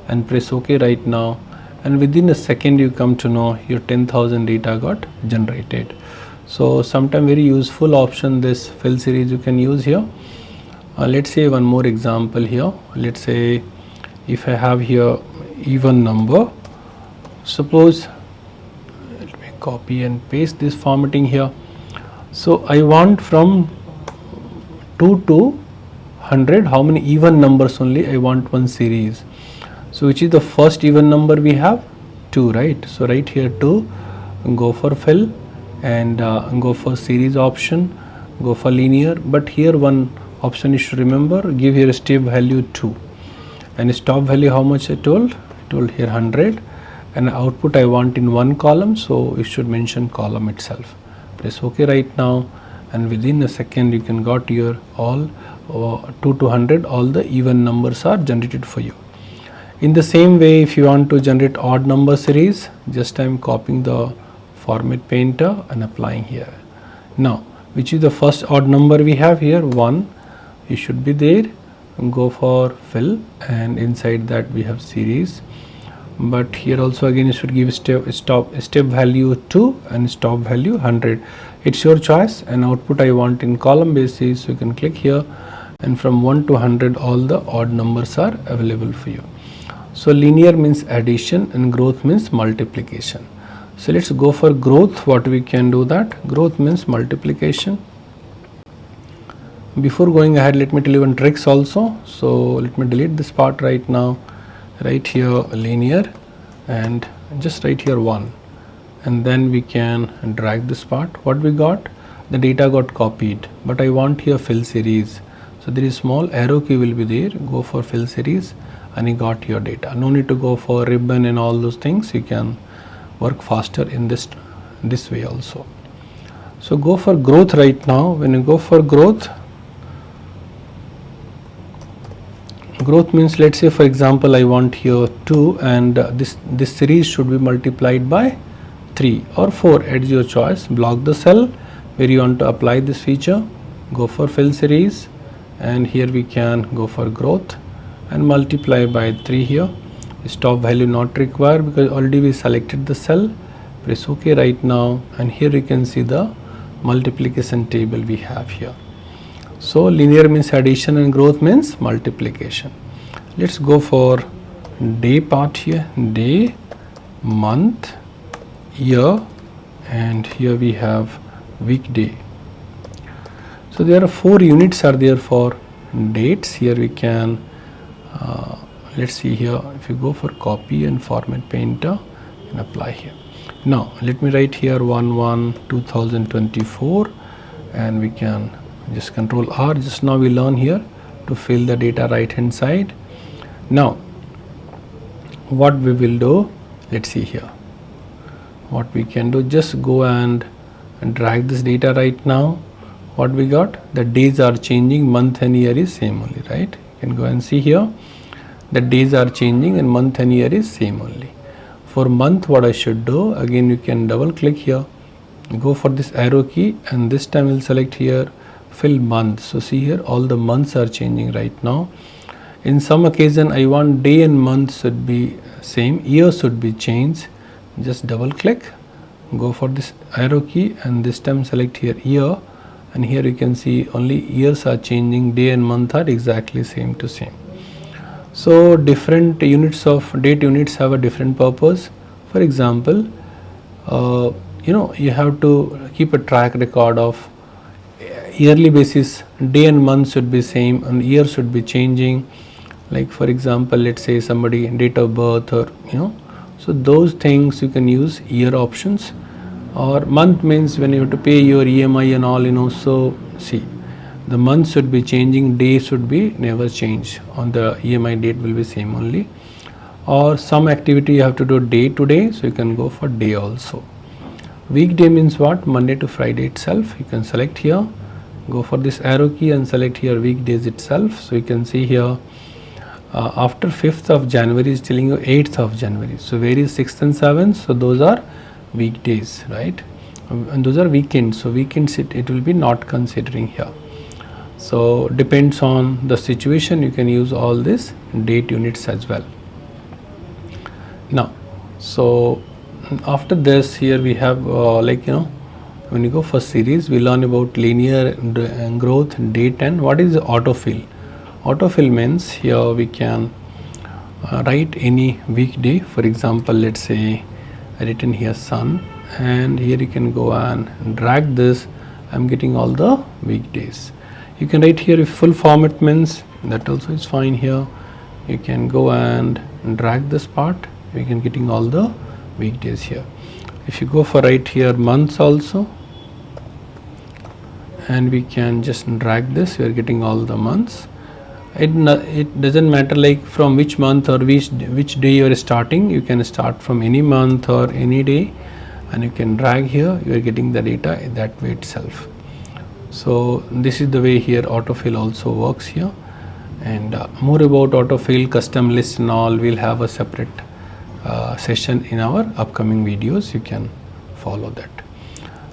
and press OK right now, and within a second you come to know your 10,000 data got generated. So sometime very useful option this fill series you can use here. Let's say one more example here. Let's say if I have here even number, suppose let me copy and paste this formatting here. So I want from 2 to 100 how many even numbers only I want one series. So which is the first even number we have? 2, right? So right here 2, go for fill and go for series option, go for linear, but here one option you should remember, give here step value 2 and stop value how much I told here 100, and output I want in one column, so you should mention column itself. Press OK right now and within a second you can got your all 2 to 100 all the even numbers are generated for you. In the same way, if you want to generate odd number series, just I am copying the format painter and applying here. Now which is the first odd number we have here? 1. You should be there, go for fill and inside that we have series, but here also again you should give step value 2 and stop value 100. It's your choice, and output I want in column basis, so you can click here and from 1 to 100 all the odd numbers are available for you. So linear means addition and growth means multiplication. So let's go for growth. What we can do that? Growth means multiplication. Before going ahead, let me tell you one tricks also. So let me delete this part right now. Write here linear and just write here 1, and then we can drag this part. What we got? The data got copied, but I want here fill series. So there is small arrow key will be there. Go for fill series and you got your data. No need to go for ribbon and all those things. You can work faster in this way also. So go for growth right now. When you go for growth means, let's say for example I want here 2 and this series should be multiplied by 3 or 4 at your choice. Block the cell where you want to apply this feature, go for fill series and here we can go for growth and multiply by 3 here. Stop value not required because already we selected the cell. Press OK right now and here you can see the multiplication table we have here. So linear means addition and growth means multiplication. Let's go for day part here, day, month, year, and here we have weekday. So there are 4 units are there for dates. Here we can let's see here, if you go for copy and format painter and apply here. Now let me write here 1/1/2024 and we can just control R. Just now we learn here to fill the data right hand side. Now what we will do, let's see here what we can do. Just go and drag this data right now. What we got, the days are changing, month and year is same only, right? You can go and see here the days are changing and month and year is same only. For month what I should do, again you can double click here, go for this arrow key and this time we'll select here fill month. So see here all the months are changing right now. In some occasion I want day and month should be same, year should be changed. Just double click, go for this arrow key and this time select here year, and here you can see only years are changing, day and month are exactly same to same. So different units of date units have a different purpose. For example, you have to keep a track record of yearly basis. Day and month should be same and year should be changing. Like for example, let's say somebody date of birth, or so those things you can use year options. Or month means when you have to pay your EMI and all, so see, the month should be changing, day should be never change, on the EMI date will be same only. Or some activity you have to do day to day, so you can go for day also. Weekday means what? Monday to Friday itself. You can select here, go for this arrow key and select here weekdays itself. So you can see here after 5th of January is telling you 8th of January. So where is 6th and 7th? So those are weekdays, right? And those are weekends. So weekends it will be not considering here. So depends on the situation, you can use all this date units as well. Now, so after this here we have when you go for series, we learn about linear growth, date, and what is the autofill. Autofill means here we can write any weekday. For example, let's say I written here sun, and here you can go and drag this. I'm getting all the weekdays. You can write here if full format means, that also is fine here. You can go and drag this part. We can getting all the weekdays here. If you go for right here months also, and we can just drag this, we are getting all the months. It doesn't matter like from which month or which day you are starting. You can start from any month or any day, and you can drag here. You are getting the data that way itself. So this is the way here autofill also works here. And more about autofill, custom list and all, we'll have a separate session in our upcoming videos. You can follow that.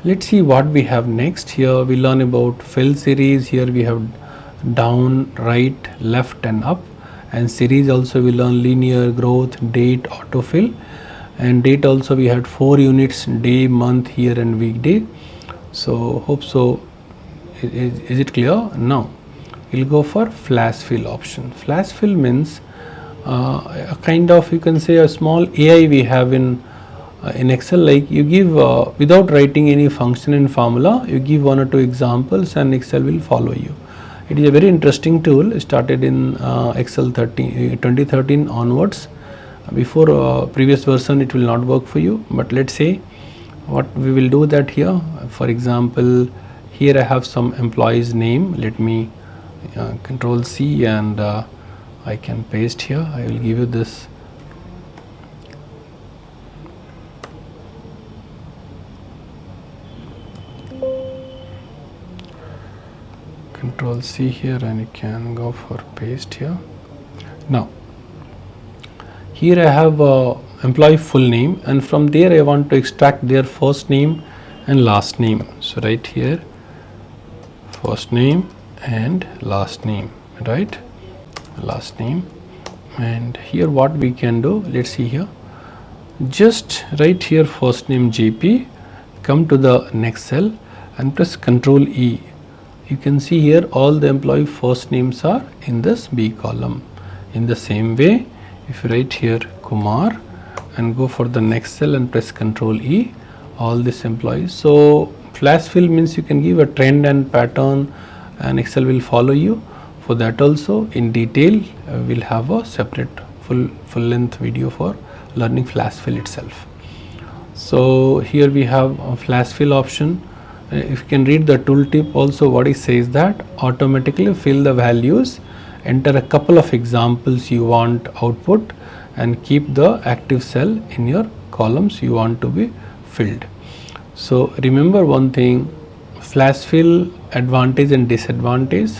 Let's see what we have next. Here we learn about fill series. Here we have down, right, left and up, and series also we learn linear, growth, date, autofill. And date also we had 4 units, day, month, year and weekday. So hope so. Is it clear? Now we'll go for flash fill option. Flash fill means a kind of, you can say, a small AI we have in Excel. Like you give without writing any function and formula, you give 1 or 2 examples and Excel will follow you. It is a very interesting tool, started in Excel 2013 onwards. Before previous version it will not work for you, but let's say what we will do that here. For example, here I have some employee's name. Let me Control C and I can paste here. I will give you this. Control C here, and you can go for paste here. Now here I have employee full name, and from there I want to extract their first name and last name. So right here first name and last name, right, last name. And here what we can do, let's see here, just right here first name JP, come to the next cell and press Control E. You can see here all the employee first names are in this B column. In the same way, if you write here Kumar and go for the next cell and press Control E, all these employees. So flash fill means you can give a trend and pattern, and Excel will follow you. For that also in detail we'll have a separate full length video for learning flash fill itself. So here we have a flash fill option. If you can read the tooltip also, what it says that automatically fill the values, enter a couple of examples you want output, and keep the active cell in your columns you want to be filled. So remember one thing, flash fill advantage and disadvantage.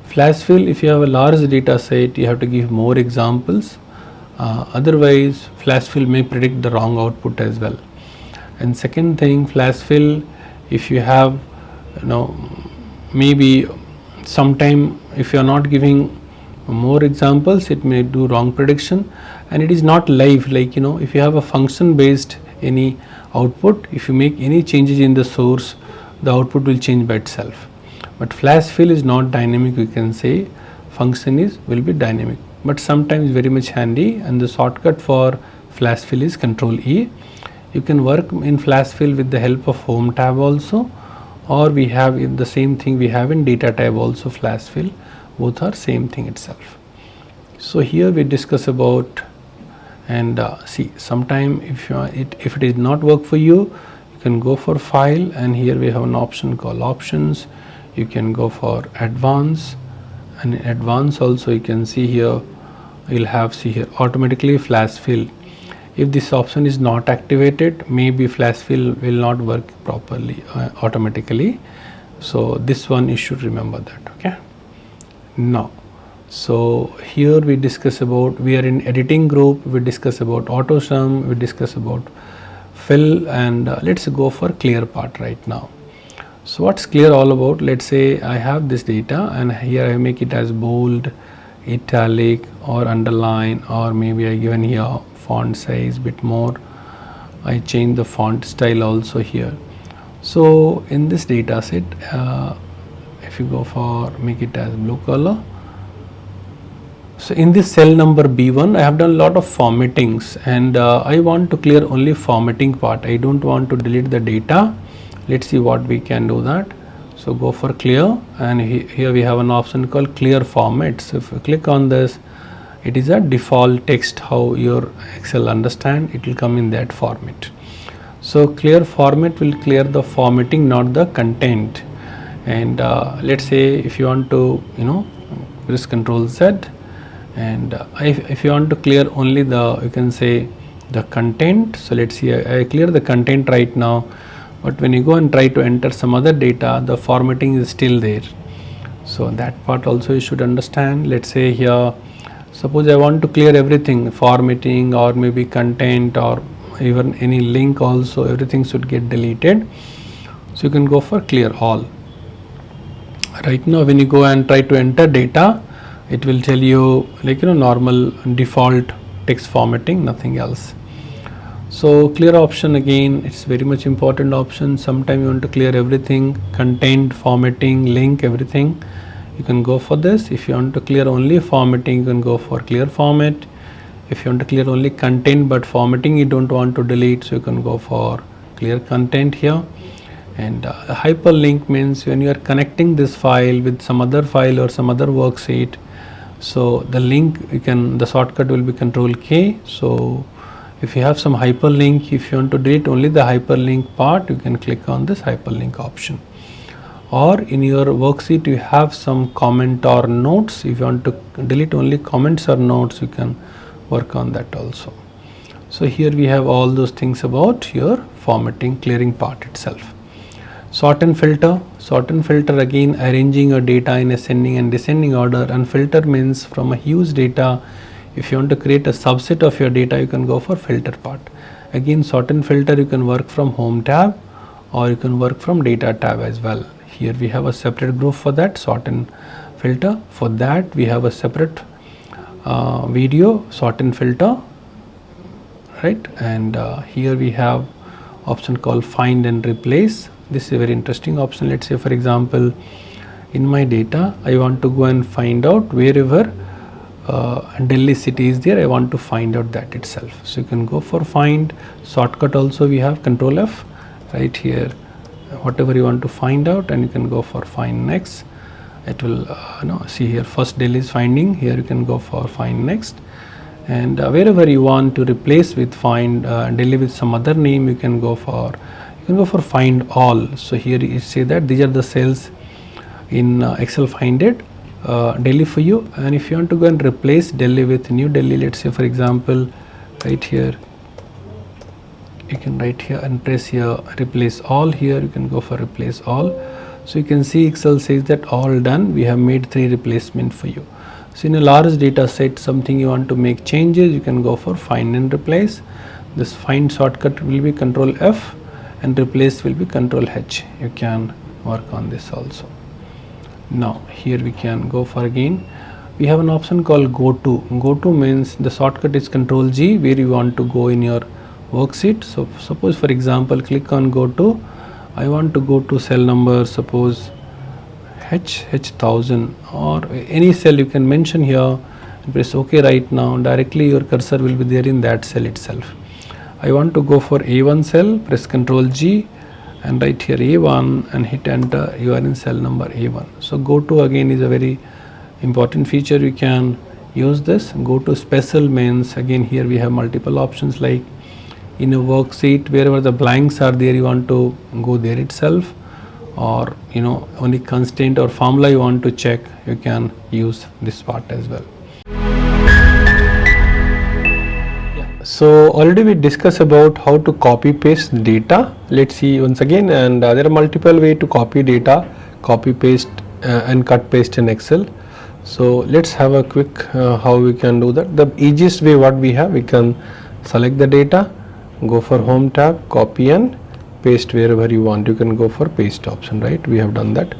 Flash fill, if you have a large data set, you have to give more examples. Otherwise flash fill may predict the wrong output as well. And second thing, flash fill, if you have maybe sometime if you are not giving more examples, it may do wrong prediction, and it is not live. Like if you have a function based any output, if you make any changes in the source, the output will change by itself. But flash fill is not dynamic. We can say function will be dynamic. but sometimes very much handy, and the shortcut for flash fill is Control E. You can work in flash fill with the help of home tab also, or we have in the same thing we have in data tab also flash fill, both are same thing itself. So here we discuss about, and see, sometime if it is not work for you, you can go for file, and here we have an option called options. You can go for advanced, and in advanced also you can see here, you'll have see here automatically flash fill. If this option is not activated, maybe flash fill will not work properly automatically. So this one you should remember that. Okay. Now, so here we discuss about, we are in editing group, we discuss about Autosum, we discuss about fill, and let's go for clear part right now. So what's clear all about? Let's say I have this data, and here I make it as bold, italic, or underline, or maybe I given here font size bit more. I change the font style also here. So in this data set, if you go for make it as blue color, so in this cell number B1 I have done a lot of formattings, and I want to clear only formatting part. I don't want to delete the data. Let's see what we can do that. So go for clear, and here we have an option called clear format. So if you click on this, it is a default text how your Excel understand, it will come in that format. So clear format will clear the formatting, not the content. And let's say if you want to press Control Z, and if you want to clear only the, you can say the content. So let's see, I clear the content right now, but when you go and try to enter some other data, the formatting is still there. So that part also you should understand. Let's say here, suppose I want to clear everything, formatting or maybe content or even any link also, everything should get deleted. So you can go for clear all. Right now when you go and try to enter data, it will tell you like normal default text formatting, nothing else. So clear option, again it's very much important option. Sometime you want to clear everything, content, formatting, link, everything, you can go for this. If you want to clear only formatting, you can go for clear format. If you want to clear only content but formatting you don't want to delete, so you can go for clear content here. And hyperlink means when you are connecting this file with some other file or some other worksheet, so the link the shortcut will be Control K. So if you have some hyperlink, if you want to delete only the hyperlink part, you can click on this hyperlink option. Or in your worksheet you have some comment or notes, if you want to delete only comments or notes, you can work on that also. So here we have all those things about your formatting, clearing part itself. Sort and filter. Sort and filter, again arranging your data in ascending and descending order, and filter means from a huge data, if you want to create a subset of your data, you can go for filter part. Again sort and filter, you can work from home tab or you can work from data tab as well. Here we have a separate group for that, sort and filter. For that we have a separate video, sort and filter, right? And here we have option called find and replace. This is a very interesting option. Let's say for example, in my data I want to go and find out wherever Delhi city is there, I want to find out that itself. So you can go for find. Shortcut also we have Control F right here, whatever you want to find out, and you can go for find next. It will see here first Delhi is finding, here you can go for find next, and wherever you want to replace with find Delhi with some other name, you can go for find all. So here you say that these are the cells in Excel find it Delhi for you, and if you want to go and replace Delhi with new Delhi, let's say for example right here, you can write here and press here replace all. Here you can go for replace all. So you can see Excel says that all done, we have made 3 replacement for you. So in a large data set, something you want to make changes, you can go for find and replace. This find shortcut will be Control F and replace will be Control H. You can work on this also. Now here we can go for, again we have an option called go to. Go to means the shortcut is Control G, where you want to go in your worksheet. So suppose for example click on go to, I want to go to cell number, suppose H1000 or any cell you can mention here, press OK right now. Directly your cursor will be there in that cell itself. I want to go for A1 cell, press Ctrl G and write here A1 and hit enter. You are in cell number A1. So go to again is a very important feature. You can use this. Go to special means, again here we have multiple options, like in a worksheet wherever the blanks are there you want to go there itself, or only constant or formula you want to check, you can use this part as well. So already we discussed about how to copy paste data. Let's see once again, and there are multiple way to copy data, copy paste and cut paste in Excel. So let's have a quick how we can do that. The easiest way what we have, we can select the data, go for home tab, copy and paste wherever you want. You can go for paste option, right? We have done that.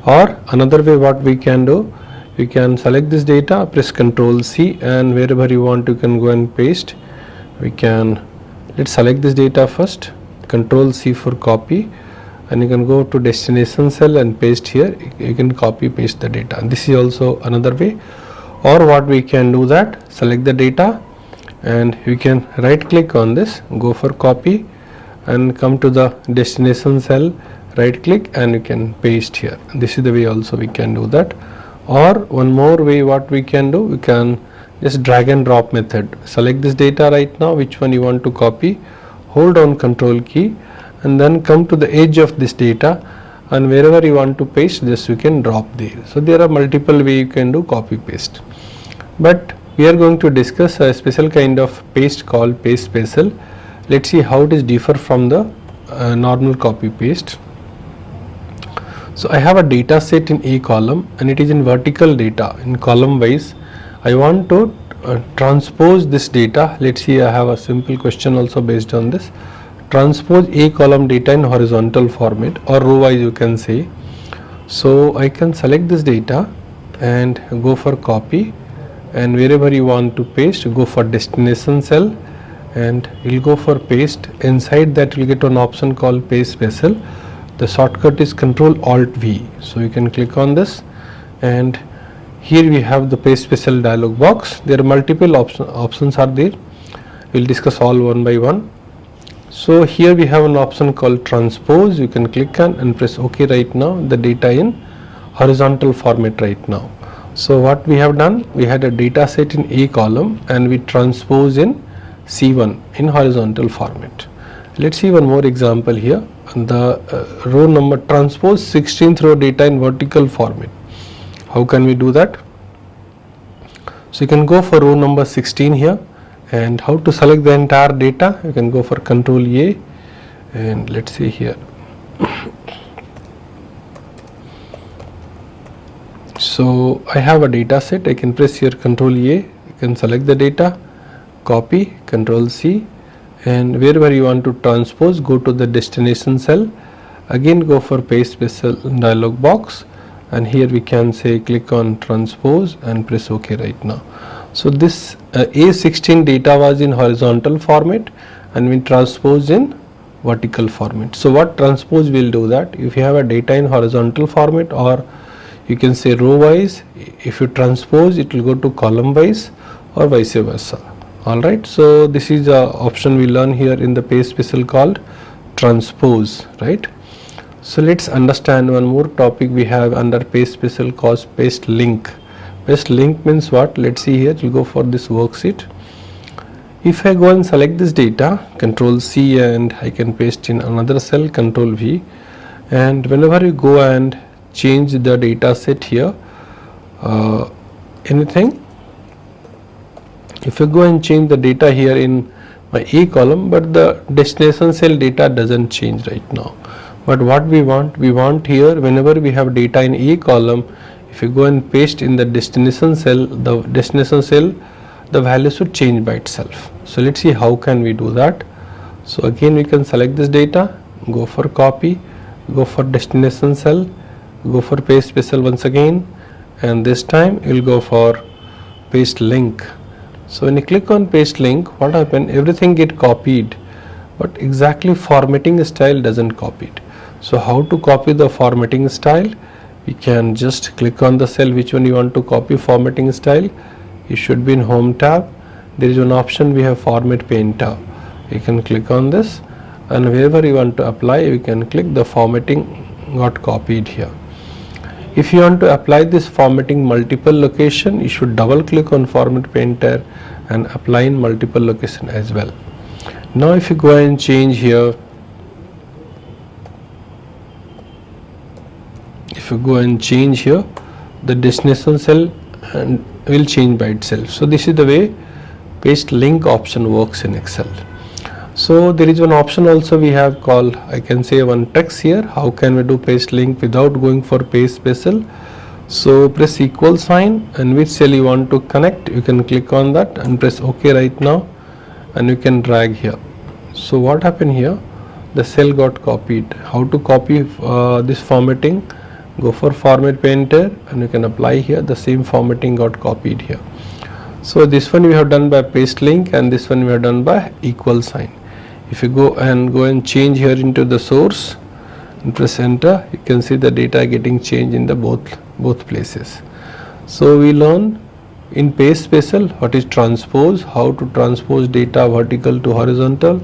Or another way what we can do, you can select this data, press Ctrl C, and wherever you want you can go and paste. Let's select this data first, Ctrl C for copy, and you can go to destination cell and paste here. You can copy paste the data, and this is also another way. Or what we can do that, select the data and you can right click on this, go for copy and come to the destination cell, right click and you can paste here. This is the way also we can do that. Or one more way what we can do, we can just drag and drop method. Select this data right now, which one you want to copy, hold down Control key and then come to the edge of this data, and wherever you want to paste this you can drop there. So there are multiple way you can do copy paste, but we are going to discuss a special kind of paste called paste special. Let's see how it is differ from the normal copy paste. So I have a data set in a column and it is in vertical data in column wise. I want to transpose this data. Let's see, I have a simple question also based on this. Transpose a column data in horizontal format or row wise you can say. So I can select this data and go for copy, and wherever you want to paste, go for destination cell and you'll go for paste. Inside that you'll get an option called paste special. The shortcut is Ctrl Alt V. So you can click on this, and here we have the paste special dialog box. There are multiple options are there. We'll discuss all one by one. So here we have an option called transpose. You can click on and press OK right now. The data in horizontal format right now. So what we have done, we had a data set in A column and we transpose in C1 in horizontal format. Let's see one more example here. The row number transpose 16th row data in vertical format. How can we do that? So you can go for row number 16 here, and how to select the entire data, you can go for Ctrl A and let's see here. So I have a data set, I can press here Ctrl A, you can select the data, copy, Ctrl C, and wherever you want to transpose, go to the destination cell, again go for paste special dialog box, and here we can say click on transpose and press OK right now. So this A16 data was in horizontal format and we transpose in vertical format. So what transpose will do that, if you have a data in horizontal format, or you can say row wise, if you transpose it will go to column wise or vice versa. Alright, so this is the option we learn here in the paste special called transpose, right? So let's understand one more topic we have under paste special called paste link. Paste link means what? Let's see here, we'll go for this worksheet. If I go and select this data, Ctrl C, and I can paste in another cell, Ctrl V, and whenever you go and change the data set here, anything, if you go and change the data here in my A column, but the destination cell data doesn't change right now. But what we want here, whenever we have data in A column, if you go and paste in the destination cell, the value should change by itself. So let's see how can we do that. So again we can select this data, go for copy, go for destination cell, go for paste special once again, and this time you will go for paste link. So when you click on paste link, what happens, everything get copied, but exactly formatting style doesn't copy it. So how to copy the formatting style? We can just click on the cell which one you want to copy formatting style. you should be in home tab. There is one option we have format pane tab. You can click on this, and wherever you want to apply, you can click the formatting got copied here. If you want to apply this formatting multiple location, you should double click on format painter and apply in multiple location as well. Now if you go and change here, the destination cell and will change by itself. So this is the way paste link option works in Excel. So there is one option also we have called, I can say one text here. How can we do paste link without going for paste special? So press equal sign, and which cell you want to connect, you can click on that and press OK right now, and you can drag here. So what happened here, the cell got copied. How to copy this formatting? Go for format painter and you can apply here. The same formatting got copied here. So this one we have done by paste link, and this one we have done by equal sign. If you go and change here into the source and press enter, you can see the data getting changed in the both places. So we learn in paste special what is transpose, how to transpose data vertical to horizontal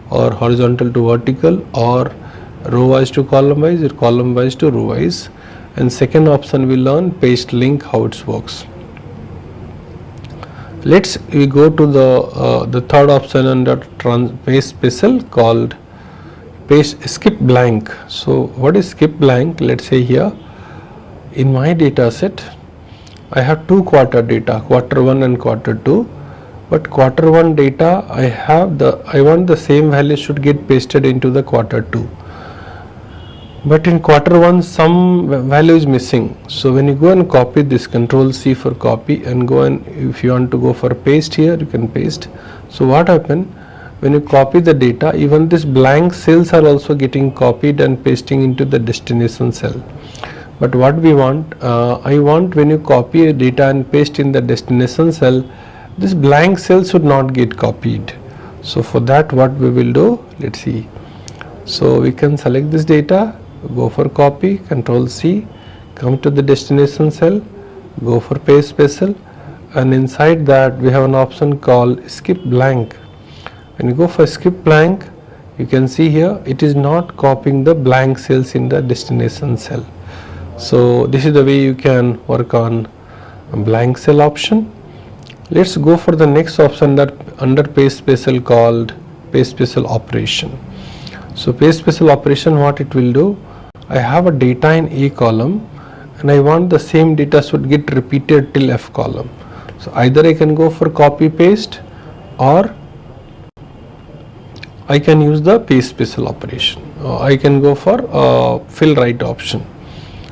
or horizontal to vertical, or row wise to column wise or column wise to row wise. And second option we learn paste link, how it works. Let's we go to the third option under paste special called paste skip blank. So what is skip blank? Let's say here in my data set I have two quarter data, quarter 1 and quarter 2, but quarter 1 data I want the same value should get pasted into the quarter 2. But in quarter 1 some value is missing. So when you go and copy this, Control C for copy, and go and if you want to go for paste here, you can paste. So what happened, when you copy the data, even this blank cells are also getting copied and pasting into the destination cell. But what we want, I want when you copy a data and paste in the destination cell, this blank cell should not get copied. So for that what we will do, let's see. So we can select this data, go for copy, Control C, come to the destination cell, go for paste special, and inside that we have an option called skip blank. When you go for skip blank, you can see here it is not copying the blank cells in the destination cell. So this is the way you can work on a blank cell option. Let's go for the next option that under paste special called paste special operation. So paste special operation, what it will do, I have a data in A column and I want the same data should get repeated till F column. So either I can go for copy paste or I can use the paste special operation. I can go for fill right option.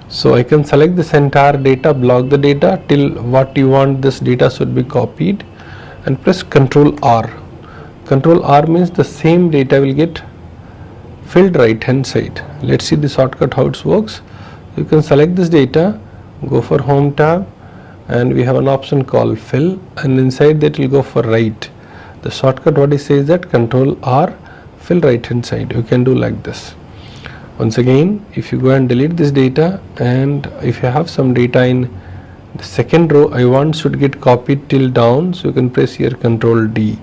So I can select this entire data, block the data till what you want this data should be copied, and press Control R. Control R means the same data will get filled right hand side. Let's see the shortcut how it works. You can select this data, go for home tab, and we have an option called fill, and inside that will go for right. The shortcut what it says that Control R, fill right hand side. You can do like this. Once again, if you go and delete this data, and if you have some data in the second row I want should get copied till down, so you can press here Control D.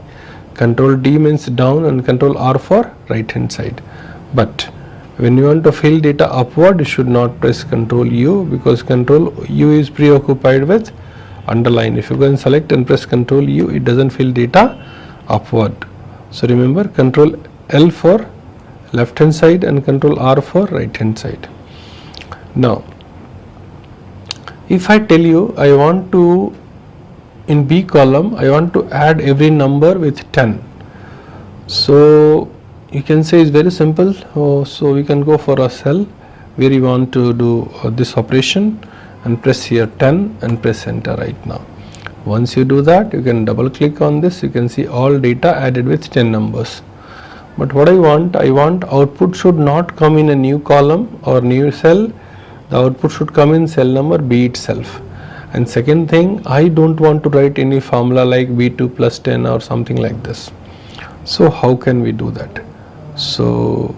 Control D means down and Control R for right hand side. But when you want to fill data upward, you should not press Control U, because Control U is preoccupied with underline. If you go and select and press Control U, it doesn't fill data upward. So remember, Control L for left hand side and Control R for right hand side. Now if I tell you I want to, in B column I want to add every number with 10, so you can say it's very simple. So we can go for a cell where you want to do this operation and press here 10 and press enter right now. Once you do that, you can double click on this, you can see all data added with 10 numbers. But what I want output should not come in a new column or new cell. The output should come in cell number B itself. And second thing, I don't want to write any formula like B2 plus 10 or something like this. So how can we do that? So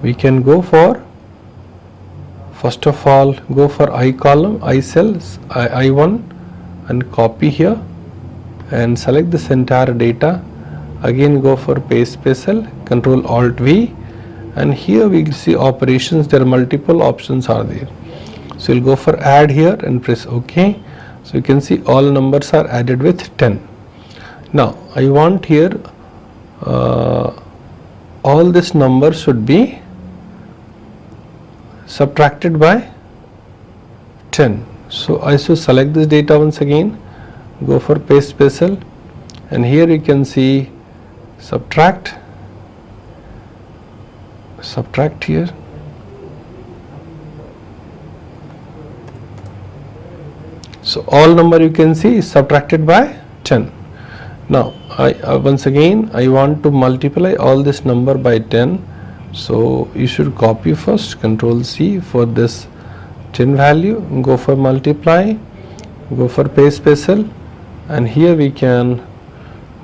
we can go for First of all, go for I column, I cells, I1 and copy here and select this entire data. Again go for paste cell, Control Alt V, and here we will see operations. There are multiple options are there. So you'll go for add here and press OK. So you can see all numbers are added with 10. Now I want here all this number should be subtracted by 10. So I should select this data once again, go for paste cell, and here you can see subtract here. So all number you can see is subtracted by 10. Now I once again I want to multiply all this number by 10. So you should copy first, Control C for this 10 value, go for multiply, go for paste cell, and here we can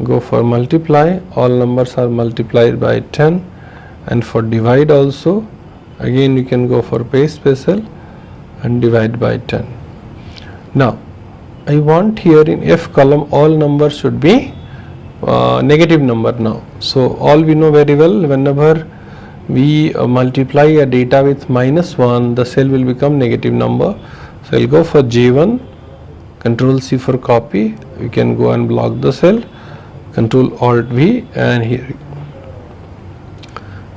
go for multiply. All numbers are multiplied by 10, and for divide also again you can go for paste cell and divide by 10. Now I want here in F column all numbers should be negative number now. So all we know very well, whenever we multiply a data with -1, the cell will become negative number. So I'll go for J1, Control C for copy. We can go and block the cell, Control Alt V, and here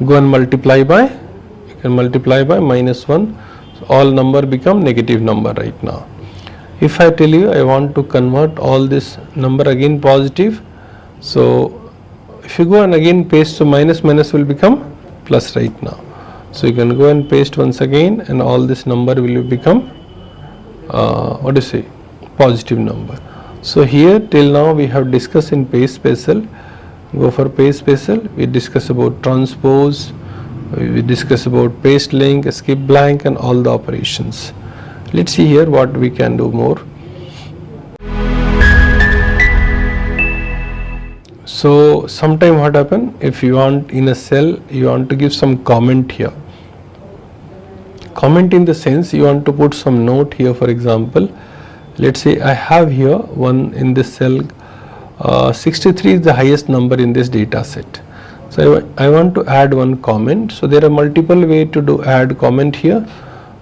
go and multiply by, you can multiply by -1. So all number become negative number right now. If I tell you I want to convert all this number again positive, so if you go and again paste, so minus will become plus right now. So you can go and paste once again, and all this number will become positive number. So here till now we have discussed in paste cell. Go for paste cell, we discuss about transpose, we discuss about paste link, skip blank, and all the operations. Let's see here what we can do more. So sometime what happen, if you want in a cell you want to give some comment here. Comment in the sense you want to put some note here. For example, let's say I have here one in this cell, 63 is the highest number in this data set. So I want to add one comment. So there are multiple ways to do add comment here.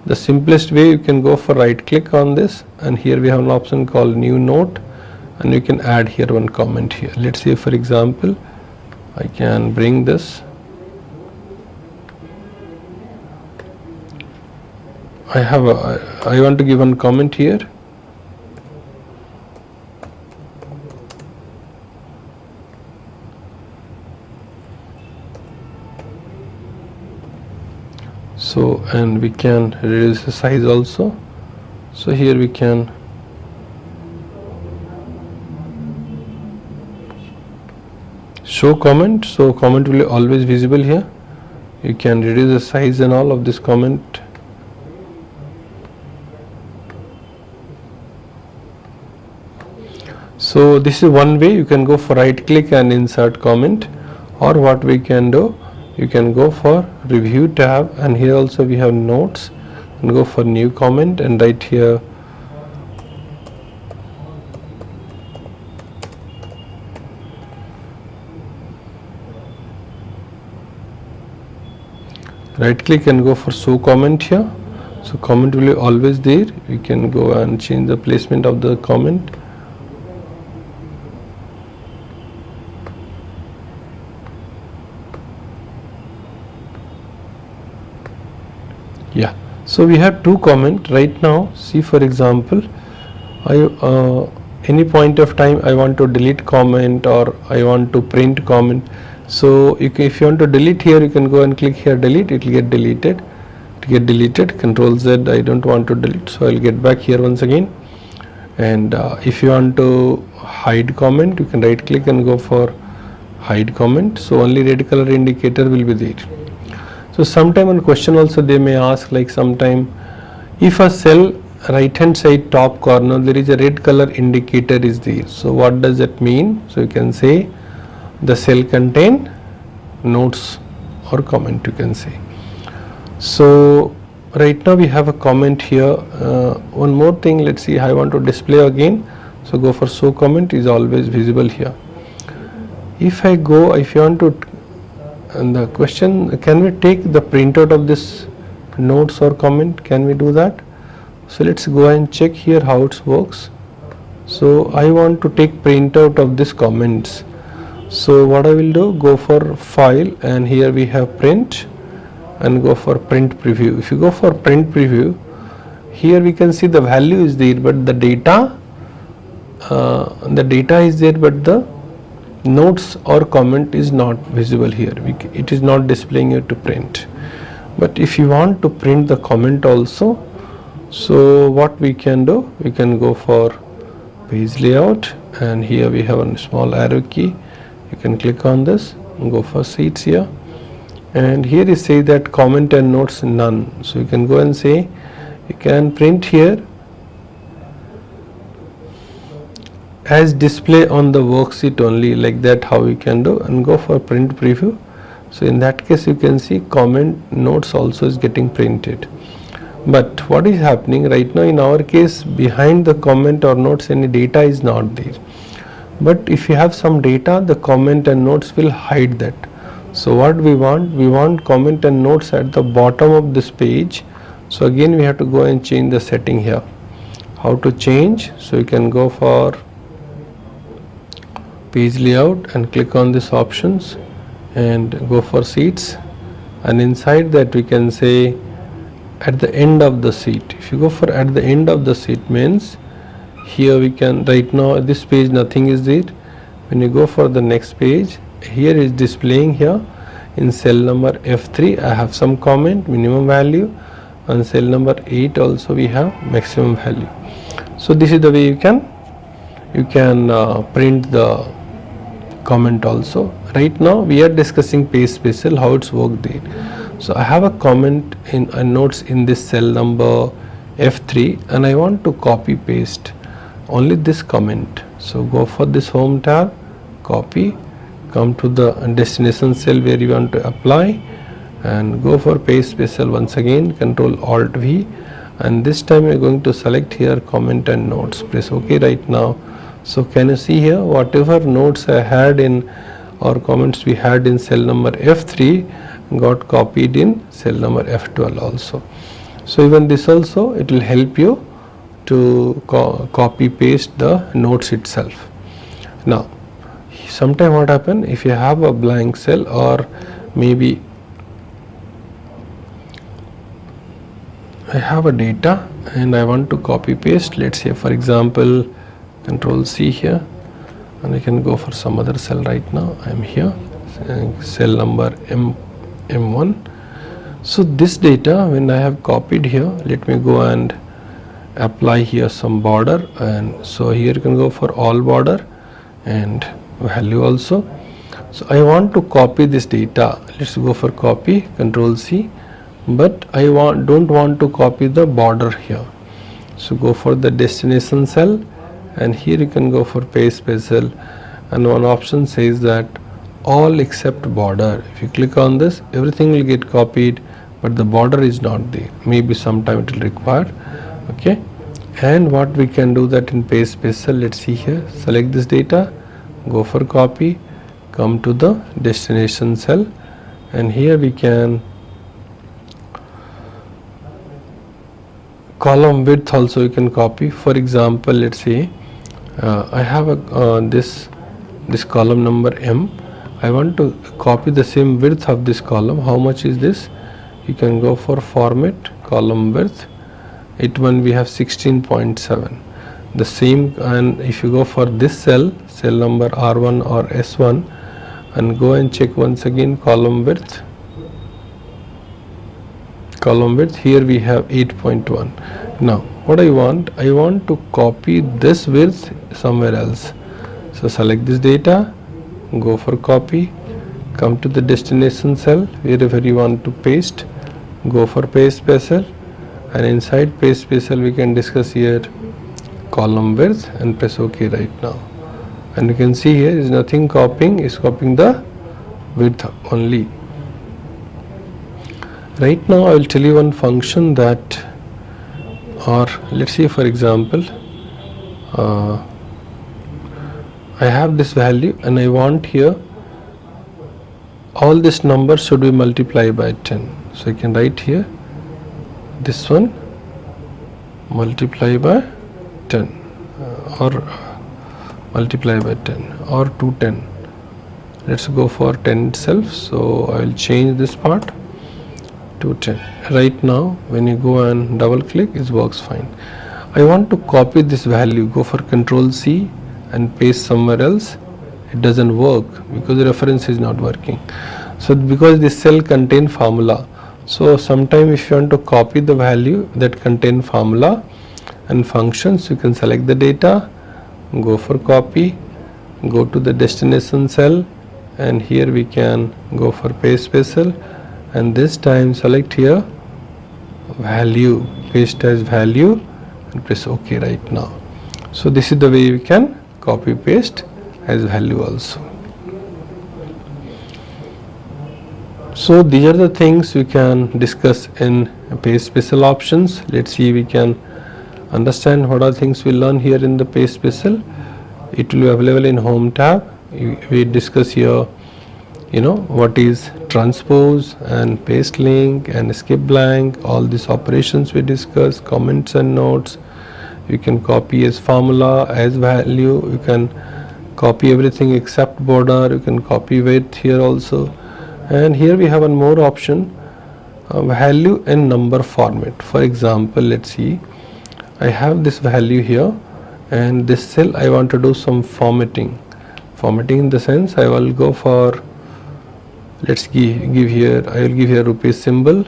The simplest way, you can go for right click on this, and here we have an option called new note, and you can add here one comment here. Let's say for example I can bring this, I want to give one comment here. So and we can reduce the size also. So here we can show comment. So comment will be always visible here. You can reduce the size and all of this comment. So this is one way. You can go for right click and insert comment, or what we can do, you can go for review tab, and here also we have notes, and go for new comment and write here right click and go for show comment here. So comment will be always there. We can go and change the placement of the comment. Yeah, so we have two comment right now. See, for example, any point of time I want to delete comment or I want to print comment. So if you want to delete here, you can go and click here delete, it will get deleted. To get deleted, Control Z, I don't want to delete, so I'll get back here once again. And if you want to hide comment, you can right click and go for hide comment. So only red color indicator will be there. So sometime on question also they may ask, like sometime if a cell right hand side top corner there is a red color indicator is there. So what does that mean? So you can say the cell contain notes or comment, you can say. So right now we have a comment here. One more thing, let's see, I want to display again. So go for show comment, is always visible here. If I go, if you want to, and the question, can we take the printout of this notes or comment? Can we do that? So let's go and check here how it works. So I want to take printout of this comments. So what I will do, go for file, and here we have print, and go for print preview. If you go for print preview, here we can see the value is there, but the data is there, but the notes or comment is not visible here. It is not displaying it to print. But if you want to print the comment also, so what we can do, we can go for page layout, and here we have a small arrow key. You can click on this and go for sheets here, and here it says that comment and notes none. So you can go and say you can print here as display on the worksheet only, like that how you can do, and go for print preview. So in that case you can see comment notes also is getting printed. But what is happening right now in our case, behind the comment or notes any data is not there. But if you have some data, the comment and notes will hide that. So what we want comment and notes at the bottom of this page. So again we have to go and change the setting here. How to change? So you can go for page layout and click on this options and go for sheets, and inside that we can say at the end of the sheet. If you go for at the end of the sheet means here we can, right now this page nothing is there. When you go for the next page, here is displaying here in cell number F3 I have some comment minimum value, and cell number 8 also we have maximum value. So this is the way you can print the comment also. Right now we are discussing page special, how it's worked there. So I have a comment in notes in this cell number F3, and I want to copy paste only this comment. So go for this home tab, copy, come to the destination cell where you want to apply, and go for paste special once again, Control Alt V, and this time you're going to select here comment and notes, press OK right now. So can you see here, whatever notes I had in or comments we had in cell number F3 got copied in cell number F12 also. So even this also, it will help you to copy paste the notes itself. Now sometime what happen, if you have a blank cell, or maybe I have a data and I want to copy paste, let's say for example Control C here, and I can go for some other cell. Right now I am here, cell number M1. So this data when I have copied here, let me go and apply here some border, and so here you can go for all border and value also. So I want to copy this data, let's go for copy, Control C, but I don't want to copy the border here. So go for the destination cell, and here you can go for paste special, and one option says that all except border. If you click on this, everything will get copied, but the border is not there. Maybe sometime it will require. Okay, and what we can do that in paste special, let's see here, select this data, go for copy, come to the destination cell, and here we can column width also you can copy. For example, let's say I have a this column number M. I want to copy the same width of this column. How much is this? You can go for format, column width. It one we have 16.7. The same, and if you go for this cell number R1 or S1, and go and check once again column width. Here we have 8.1. Now what I want to copy this width somewhere else. So select this data, go for copy, come to the destination cell wherever you want to paste, go for paste special, and inside paste special we can discuss here column width and press OK right now. And you can see here is nothing copying, is copying the width only. Right now I will tell you one function that, or let's see, for example, I have this value and I want here all this number should be multiplied by 10. So I can write here this one multiply by 10 or multiply by 10 or 210. Let's go for 10 itself. So I will change this part to 10. Right now when you go and double click, it works fine. I want to copy this value, go for Control C and paste somewhere else. It doesn't work because the reference is not working. So because this cell contain formula, so sometime if you want to copy the value that contain formula and functions, you can select the data, go for copy, go to the destination cell, and here we can go for paste special, and this time select here value, paste as value and press OK right now. So this is the way we can copy paste as value also. So these are the things we can discuss in paste special options. Let's see, we can understand what are things we learn here in the paste special. It will be available in home tab. We discuss here, what is transpose and paste link and skip blank, all these operations we discuss, comments and notes. You can copy as formula, as value, you can copy everything except border, you can copy weight here also. And here we have one more option, value and number format. For example, let's see, I have this value here and this cell I want to do some formatting in the sense I will go for, let's give here, I will give here rupees symbol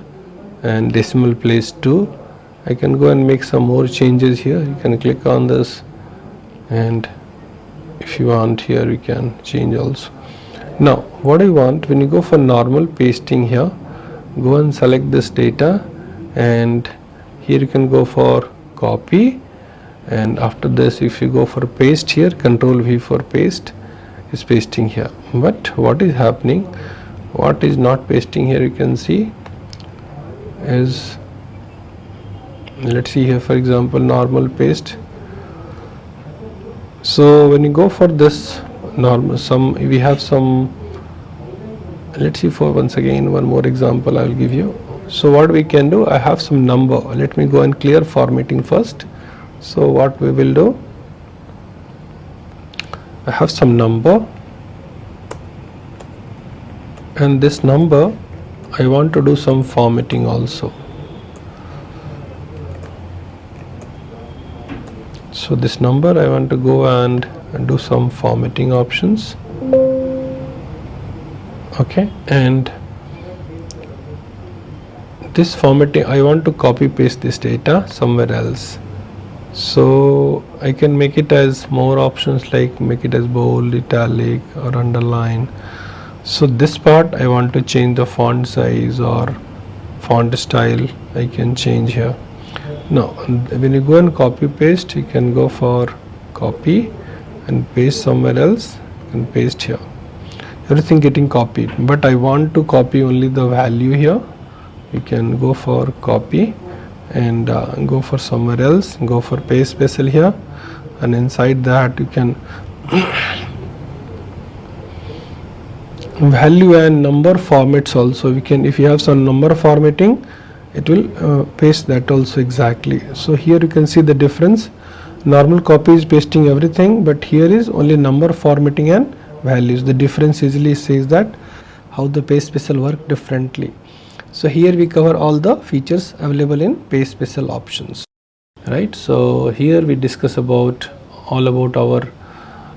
and decimal place 2. I can go and make some more changes here. You can click on this, and if you want here you can change also. Now what I want, when you go for normal pasting here, go and select this data, and here you can go for copy, and after this if you go for paste here, Control V for paste is pasting here. But what is happening, what is not pasting here, you can see is, let's see here, for example, normal paste. So when you go for this normal, we have some, let's see, for once again one more example I will give you. So what we can do, I have some number, let me go and clear formatting first. So what we will do, I have some number, and this number I want to do some formatting also. So this number I want to go and do some formatting options. Okay, and this formatting I want to copy paste this data somewhere else. So I can make it as more options, like make it as bold, italic or underline. So this part I want to change the font size or font style, I can change here. Now when you go and copy paste, you can go for copy and paste somewhere else, and paste here, everything getting copied. But I want to copy only the value here. You can go for copy and go for somewhere else, go for paste special here, and inside that you can value and number formats also. We can, if you have some number formatting, it will paste that also exactly. So here you can see the difference. Normal copy is pasting everything, but here is only number formatting and values. The difference easily says that how the paste special work differently. So here we cover all the features available in paste special options, right? So here we discuss about all about our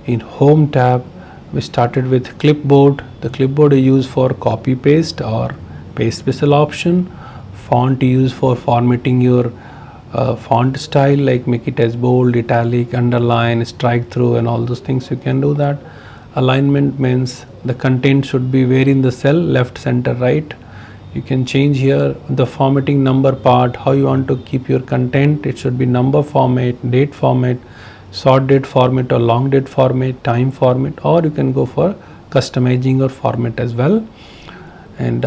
in home tab. We started with clipboard. The clipboard is used for copy paste or paste special option. Font used for formatting your font style, like make it as bold, italic, underline, strike through, and all those things you can do that. Alignment means the content should be where in the cell, left, center, right. You can change here the formatting number part, how you want to keep your content. It should be number format, date format, short date format or long date format, time format, or you can go for customizing your format as well. And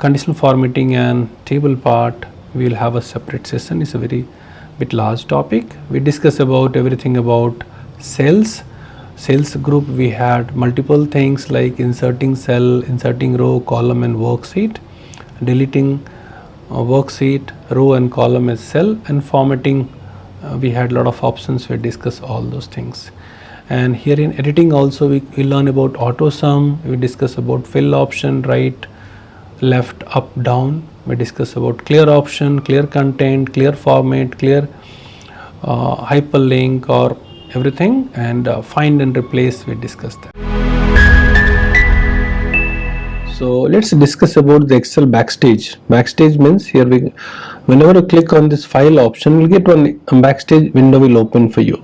conditional formatting and table part we will have a separate session. It's a very bit large topic. We discuss about everything about sales group. We had multiple things like inserting cell, inserting row, column and worksheet, deleting worksheet, row and column as cell, and formatting. We had a lot of options. We discuss all those things. And here in editing also we learn about Autosum. We discuss about fill option, right, left, up, down. We discuss about clear option, clear content, clear format, clear hyperlink or everything, and find and replace. We discuss that. So let's discuss about the Excel backstage. Backstage means here whenever you click on this file option, you'll get one backstage window will open for you.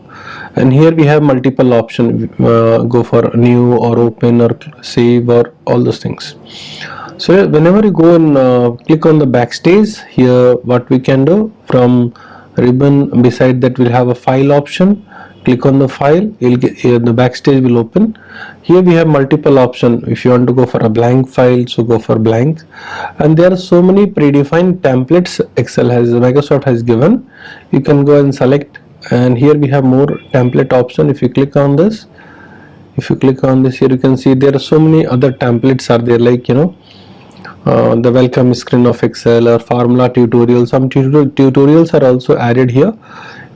And here we have multiple options. Go for new or open or save or all those things. So whenever you go and click on the backstage, here what we can do, from ribbon beside that we'll have a file option. Click on the file, you'll get here the backstage will open. Here we have multiple options. If you want to go for a blank file, so go for blank. And there are so many predefined templates Microsoft has given. You can go and select, and here we have more template option. If you click on this, here you can see there are so many other templates are there, like the welcome screen of Excel or formula tutorial. Some tutorials are also added here.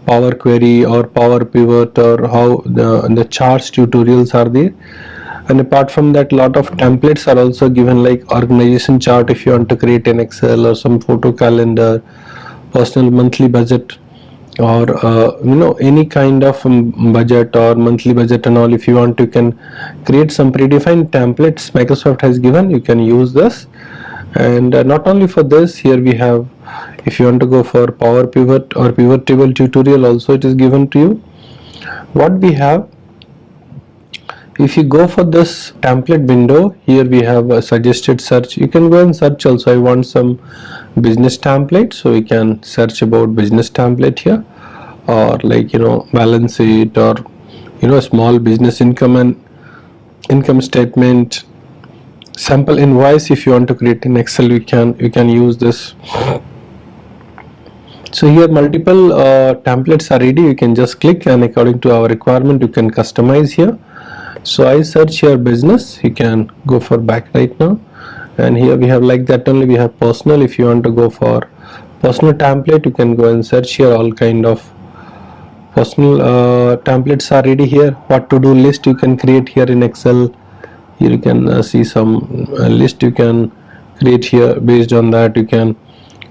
Power query or power pivot, or how the charts tutorials are there. And apart from that, lot of templates are also given, like organization chart if you want to create an Excel, or some photo calendar, personal monthly budget, or any kind of budget or monthly budget and all. If you want to, you can create some predefined templates Microsoft has given. You can use this. And not only for this, here we have, if you want to go for power pivot or pivot table tutorial also, it is given to you. What we have, if you go for this template window, here we have a suggested search. You can go and search also. I want some business template, so we can search about business template here, or like balance sheet, or small business income and income statement, sample invoice. If you want to create in Excel, you can use this. So here multiple templates are ready. You can just click, and according to our requirement you can customize here. So I search here business. You can go for back right now, and here we have like that only. We have personal. If you want to go for personal template, you can go and search here. All kind of personal templates are ready here. What to do list you can create here in Excel. Here you can see some list you can create here. Based on that, you can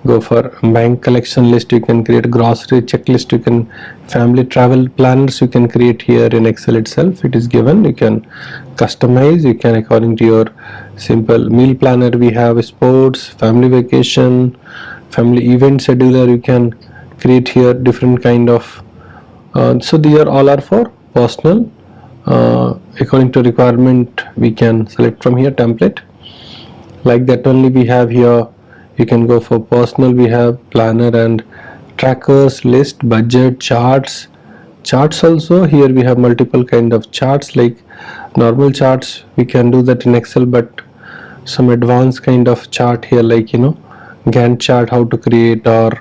go for bank collection list. You can create grocery checklist. You can family travel planners. You can create here in Excel itself. It is given. You can customize. You can according to your simple meal planner. We have sports, family vacation, family event scheduler. You can create here different kind of. So these are all are for personal. According to requirement, we can select from here template. Like that only we have here. You can go for personal. We have planner and trackers, list, budget, charts also. Here we have multiple kind of charts, like normal charts. We can do that in Excel, but some advanced kind of chart here, like Gantt chart, how to create, or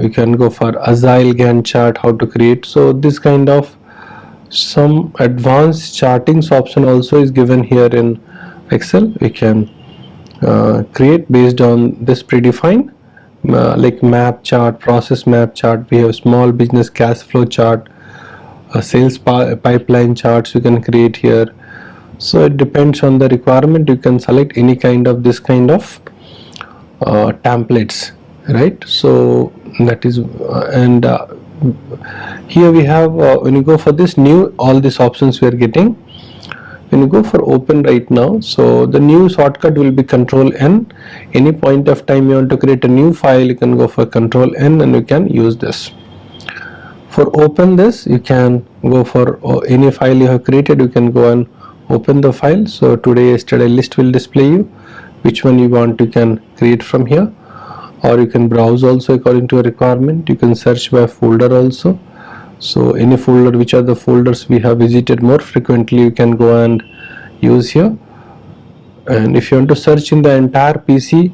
you can go for Agile Gantt chart, how to create. So this kind of some advanced chartings option also is given here in Excel. We can create based on this predefined, like map chart, process map chart. We have small business cash flow chart, sales pipeline charts you can create here. So it depends on the requirement. You can select any kind of this kind of templates, right? So that is and here we have when you go for this new, all these options we are getting. When you go for open right now, so the new shortcut will be Control N. Any point of time you want to create a new file, you can go for Control N and you can use this. For open this, you can go for any file you have created. You can go and open the file. So today, yesterday list will display you which one you want. You can create from here, or you can browse also according to your requirement. You can search by folder also. So any folder, which are the folders we have visited more frequently, you can go and use here. And if you want to search in the entire PC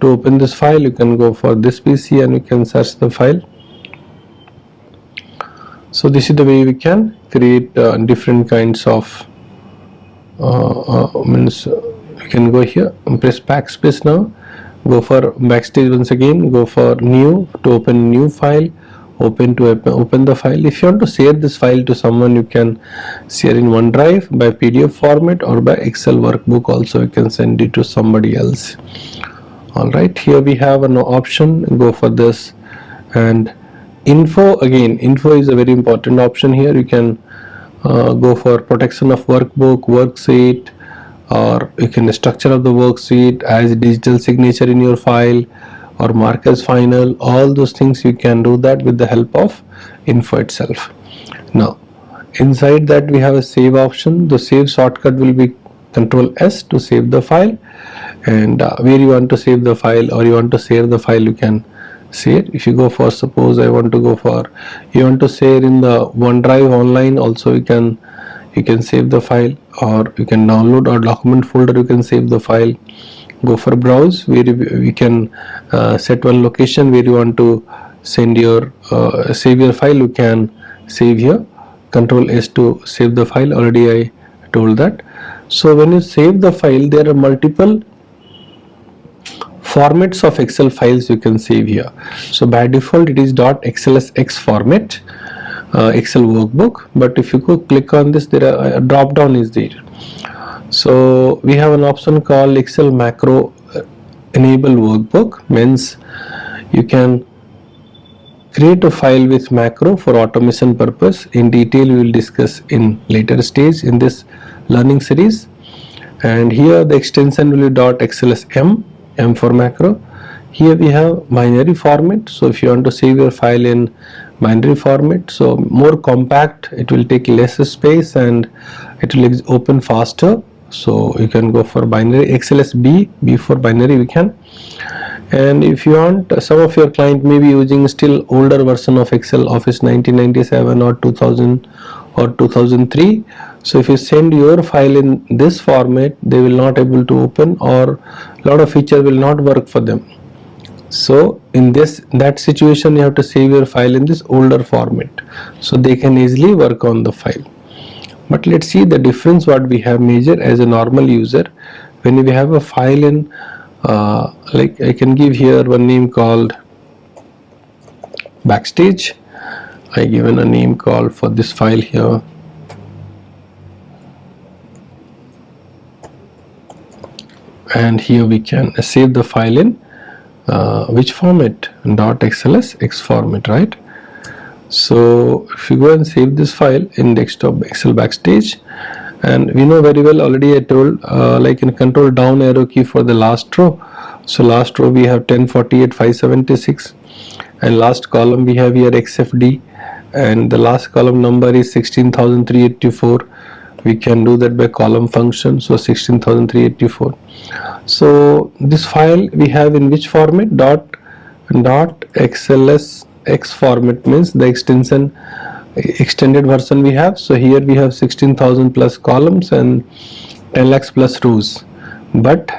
to open this file, you can go for this PC and you can search the file. So this is the way we can create different kinds of you can go here and press backspace now, go for backstage once again, go for new to open new file, open the file. If you want to share this file to someone, you can share in OneDrive by PDF format or by Excel workbook also, you can send it to somebody else. Alright, here we have an option, go for this. And info, again info is a very important option here. You can go for protection of workbook, worksheet, or you can structure of the worksheet as digital signature in your file or mark as final. All those things you can do that with the help of info itself. Now inside that we have a save option. The save shortcut will be Control S to save the file, and where you want to save the file or you want to share the file, you can share. If you go for, suppose I want to go for, you want to share in the OneDrive online also, you can save the file, or you can download or document folder, you can save the file. Go for browse, where we can set one location where you want to send your save your file, you can save here. Control S to save the file, already I told that. So when you save the file, there are multiple formats of Excel files you can save here. So by default it is .xlsx format, Excel workbook, but if you go click on this, there are a drop down is there. So we have an option called Excel macro enable workbook, means you can create a file with macro for automation purpose. In detail we will discuss in later stage in this learning series. And here the extension will be .xlsm, M for macro. Here we have binary format, so if you want to save your file in binary format, so more compact, it will take less space and it will open faster. So you can go for binary. XLSB, B for binary we can. And if you want, some of your client may be using still older version of Excel, Office 1997 or 2000 or 2003. So if you send your file in this format, they will not able to open, or a lot of feature will not work for them. So in that situation, you have to save your file in this older format, so they can easily work on the file. But let's see the difference what we have measured as a normal user. When we have a file in like I can give here one name called backstage. I given a name called for this file here, and here we can save the file in which format? .xlsx format, right? So if you go and save this file in desktop Excel backstage, and we know very well, already I told, like in control down arrow key for the last row. So last row we have 1048 576, and last column we have here XFD, and the last column number is 16,384. We can do that by column function, so 16,384. So this file we have in which format? .xlsx format, means the extended version we have. So here we have 16,000 plus columns and 10 lakhs plus rows. But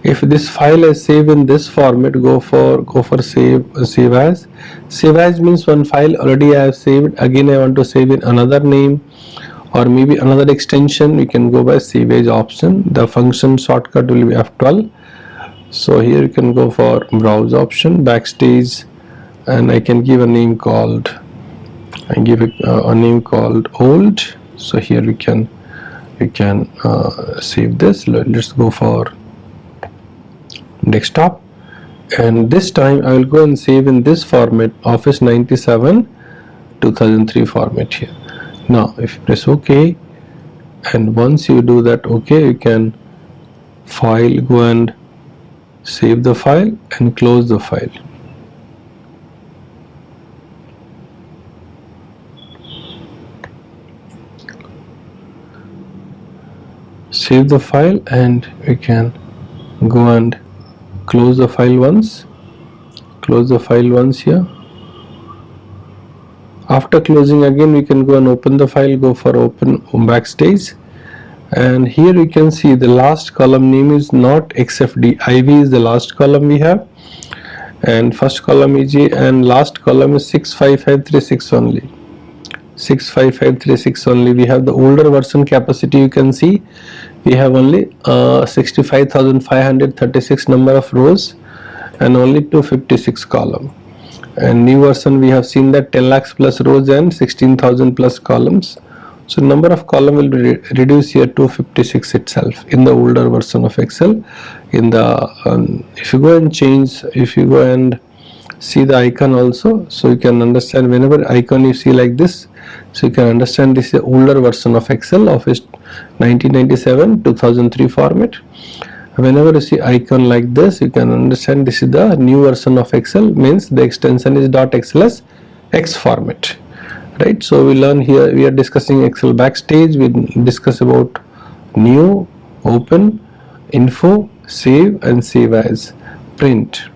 if this file is saved in this format, go for save as. Save as means one file already I have saved, again I want to save in another name or maybe another extension. We can go by save as option. The function shortcut will be F12. So here you can go for browse option, backstage, and I can give a name called, I give it a name called old. So here we can save this. Let's go for desktop, and this time I will go and save in this format, Office 97 2003 format here. Now if you press OK, and once you do that OK, you can file, go and save the file and close the file. Save the file, and we can go and close the file once. Close the file once here. After closing, again we can go and open the file. Go for open backstage, and here you can see the last column name is not XFD. IV is the last column we have, and first column is G, and last column is 65536 only. 65536 only. We have the older version capacity. You can see we have only 65,536 number of rows and only 256 column. And new version we have seen that 10 lakhs plus rows and 16,000 plus columns. So number of column will reduce here to 56 itself in the older version of Excel. In the if you go and change, if you go and see the icon also, so you can understand whenever icon you see like this, so you can understand this is the older version of Excel of 1997 2003 format. Whenever you see icon like this, you can understand this is the new version of Excel, means the extension is .xls X format, right? So we learn here, we are discussing Excel backstage. We discuss about new, open, info, save and save as, print.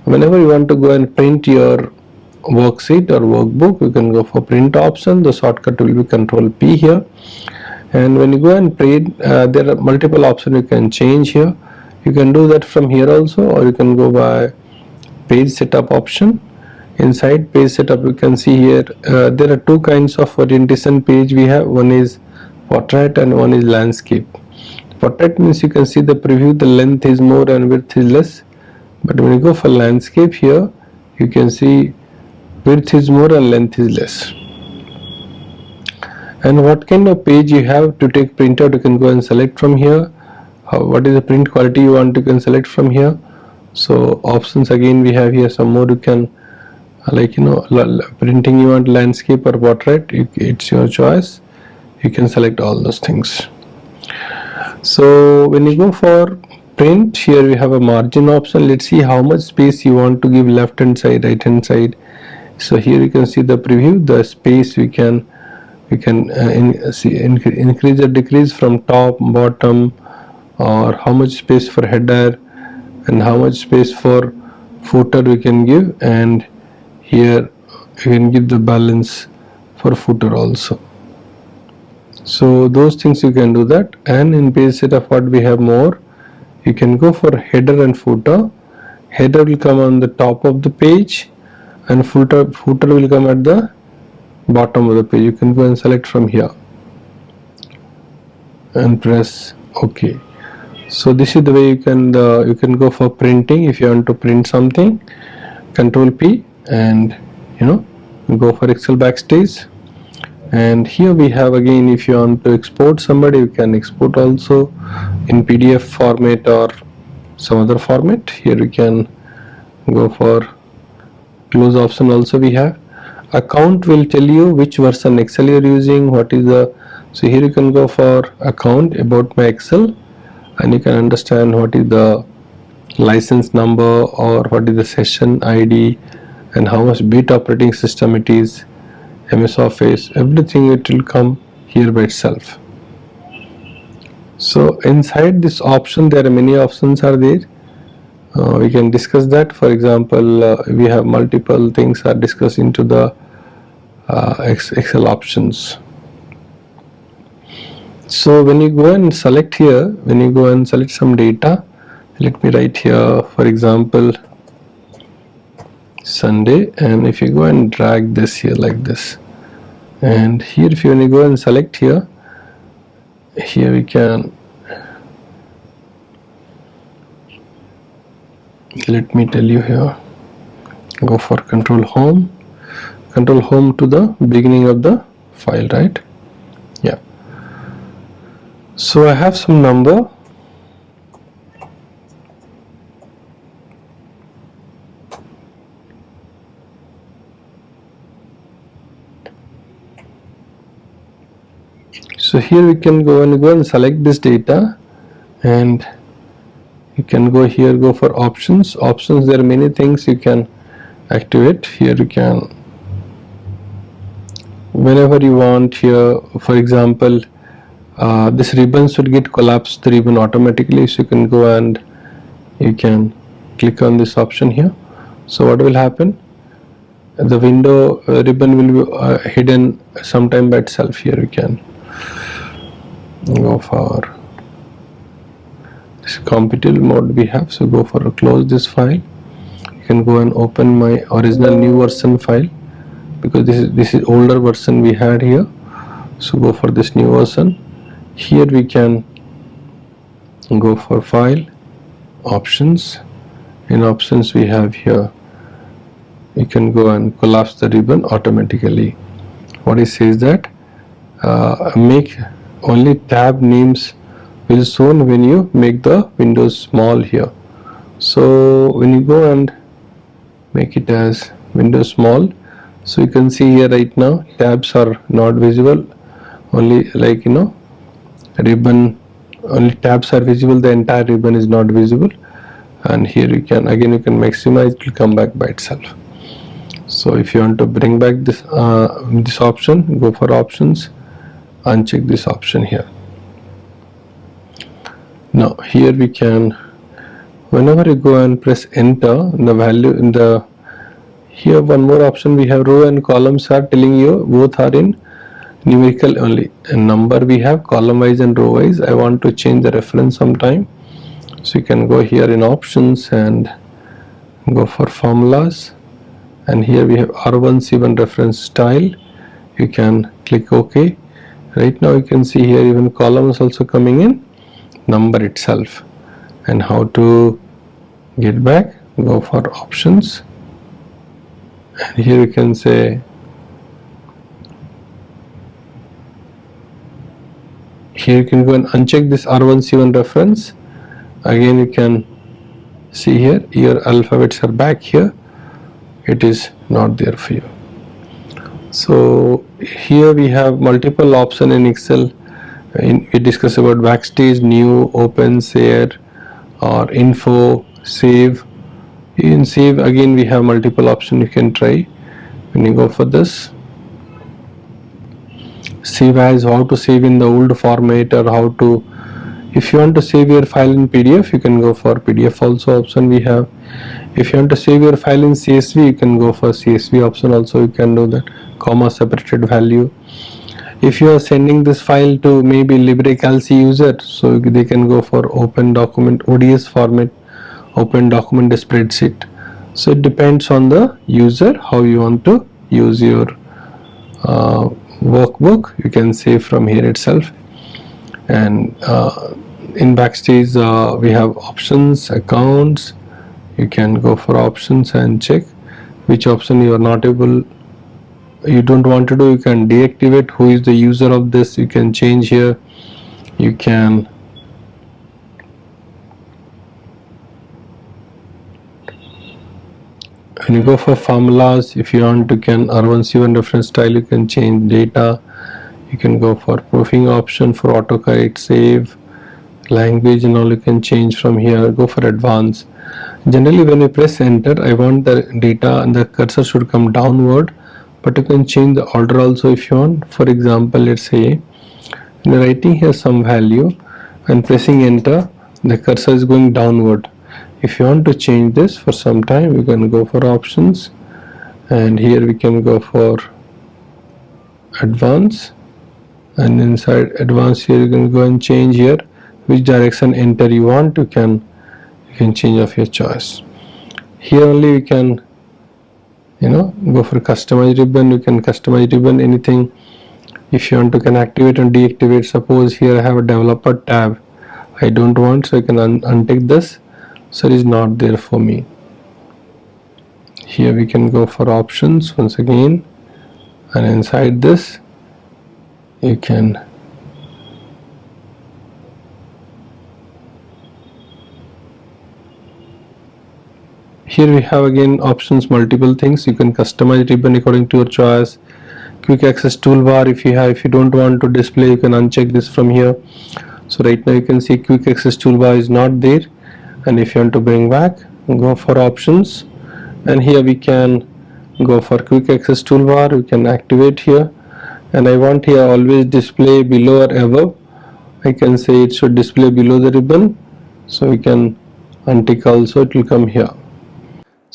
Whenever you want to go and print your worksheet or workbook, you can go for print option. The shortcut will be Control P here. And when you go and print, there are multiple options you can change here. You can do that from here also, or you can go by page setup option. Inside page setup, you can see here there are two kinds of orientation page we have. One is portrait and one is landscape. Portrait means you can see the preview, the length is more and width is less. But when you go for landscape here, you can see width is more and length is less. And what kind of page you have to take printout, you can go and select from here. What is the print quality you want, you can select from here. So options again we have here some more. You can like printing you want landscape or portrait, it's your choice. You can select all those things. So when you go for print, here we have a margin option. Let's see how much space you want to give left hand side, right hand side. So here you can see the preview, the space we can increase or decrease from top, bottom, or how much space for header and how much space for footer we can give, and here you can give the balance for footer also. So those things you can do that. And in page setup, what we have more, you can go for header and footer. Header will come on the top of the page and footer will come at the bottom of the page. You can go and select from here and press OK. So this is the way you can go for printing. If you want to print something, Control P and go for Excel backstage. And here we have again, if you want to export somebody, you can export also in PDF format or some other format. Here you can go for close option also we have. Account will tell you which version Excel you are using, what is the, so here you can go for account, about my Excel, and you can understand what is the license number or what is the session ID and how much bit operating system it is, MS Office, everything it will come here by itself. So inside this option there are many options are there. We can discuss that. For example, we have multiple things are discussed into the Excel options. So when you go and select here, when you go and select some data, let me write here for example Sunday, and if you go and drag this here like this, and here if you want to go and select here we can, let me tell you here, go for control home to the beginning of the file, right? Yeah. So I have some number. So here we can go and select this data, and you can go here, go for options. There are many things you can activate. Here you can, whenever you want here, for example, this ribbon should get collapsed, the ribbon automatically, so you can go and you can click on this option here. So what will happen, the window ribbon will be hidden sometime by itself. Here you can go for this competitive mode we have, so go for close this file. You can go and open my original new version file, because this is older version we had here. So go for this new version. Here we can go for file, options. In options we have here, you can go and collapse the ribbon automatically. What it says that make only tab names will shown when you make the windows small here. So when you go and make it as windows small, so you can see here right now tabs are not visible, only like ribbon, only tabs are visible, the entire ribbon is not visible. And here you can maximize, it will come back by itself. So if you want to bring back this this option, go for options, uncheck this option here. Now here we can, whenever you go and press enter, the value in the, here one more option we have, row and columns are telling you both are in numerical only, and number we have column wise and row wise. I want to change the reference sometime, so you can go here in options and go for formulas, and here we have R1C1 reference style. You can click OK. Right now you can see here even columns also coming in number itself. And how to get back, go for options, and here you can say, here you can go and uncheck this R1C1 reference. Again you can see here your alphabets are back here, it is not there for you. So here we have multiple options in Excel. We discuss about backstage, new, open, share, or info, save. In save again we have multiple options you can try. When you go for this, save as, how to save in the old format, or how to, if you want to save your file in PDF, you can go for PDF also option we have. If you want to save your file in CSV, you can go for CSV option also, you can do that, comma separated value. If you are sending this file to maybe LibreCalc user, so they can go for open document ODS format, open document spreadsheet. So it depends on the user how you want to use your workbook. You can save from here itself. And in backstage we have options, accounts. You can go for options and check which option you are not able, you don't want to do. You can deactivate who is the user of this, you can change here. You can when you go for formulas, if you want to, can R1C1 reference style, you can change data. You can go for proofing option for autocorrect, save, language and all you can change from here. Go for advanced. Generally when you press enter, I want the data and the cursor should come downward, but you can change the order also if you want. For example, let's say when you're writing here some value and pressing enter, the cursor is going downward. If you want to change this for some time, you can go for options, and here we can go for advanced, and inside advanced here you can go and change here which direction enter you want. You can change of your choice. Here only you can go for customize ribbon. You can customize ribbon anything. If you want to, can activate and deactivate. Suppose here I have a developer tab, I don't want, so I can untick this, so it is not there for me. Here we can go for options once again, and inside this you can here we have again options, multiple things. You can customize ribbon according to your choice. Quick access toolbar, if you don't want to display, you can uncheck this from here. So right now you can see quick access toolbar is not there, and if you want to bring back, go for options, and here we can go for quick access toolbar. You can activate here, and I want here always display below or above. I can say it should display below the ribbon, so we can untick also, it will come here.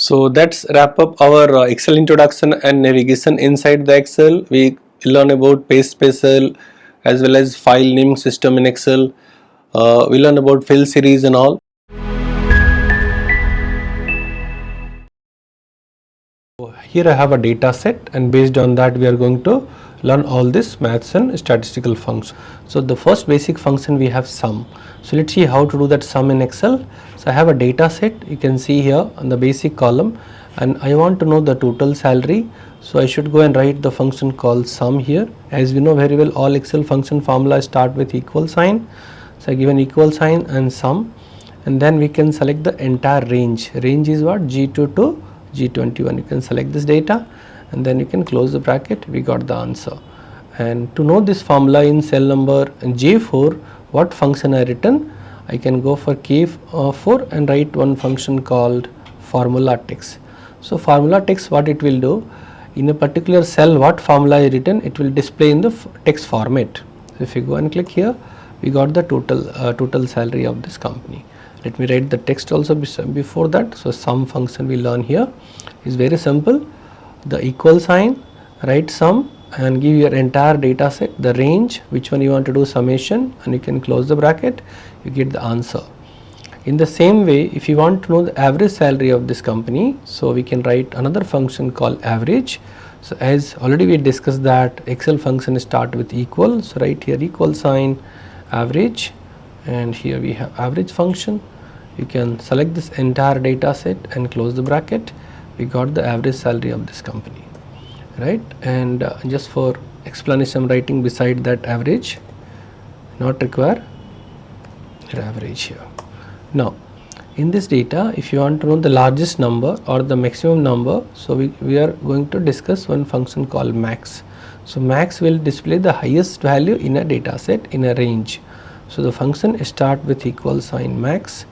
So that's wrap up our Excel introduction and navigation inside the Excel. We learn about page special as well as file naming system in Excel. We learn about fill series and all. Here I have a data set, and based on that we are going to learn all this maths and statistical function. So the first basic function we have sum. So let's see how to do that sum in Excel. So I have a data set, you can see here on the basic column, and I want to know the total salary. So I should go and write the function called sum here. As we know very well, all Excel function formulas start with equal sign. So I give an equal sign and sum, and then we can select the entire range. Range is what? G2 to G21. You can select this data and then you can close the bracket. We got the answer. And to know this formula in cell number J4, what function I written, I can go for K4 and write one function called formula text. So formula text, what it will do, in a particular cell what formula I written, it will display in the text format. So if you go and click here, we got the total salary of this company. Let me write the text also before that. So sum function we learn here is very simple. The equal sign, write sum and give your entire data set, the range, which one you want to do summation, and you can close the bracket, you get the answer. In the same way, if you want to know the average salary of this company, so we can write another function called average. So as already we discussed that Excel function start with equal, so write here equal sign average, and here we have average function. You can select this entire data set and close the bracket. We got the average salary of this company, right? And just for explanation, I'm writing beside that average, not require average here. Now in this data, if you want to know the largest number or the maximum number, so we are going to discuss one function called max. So max will display the highest value in a data set in a range. So the function start with equal sign max,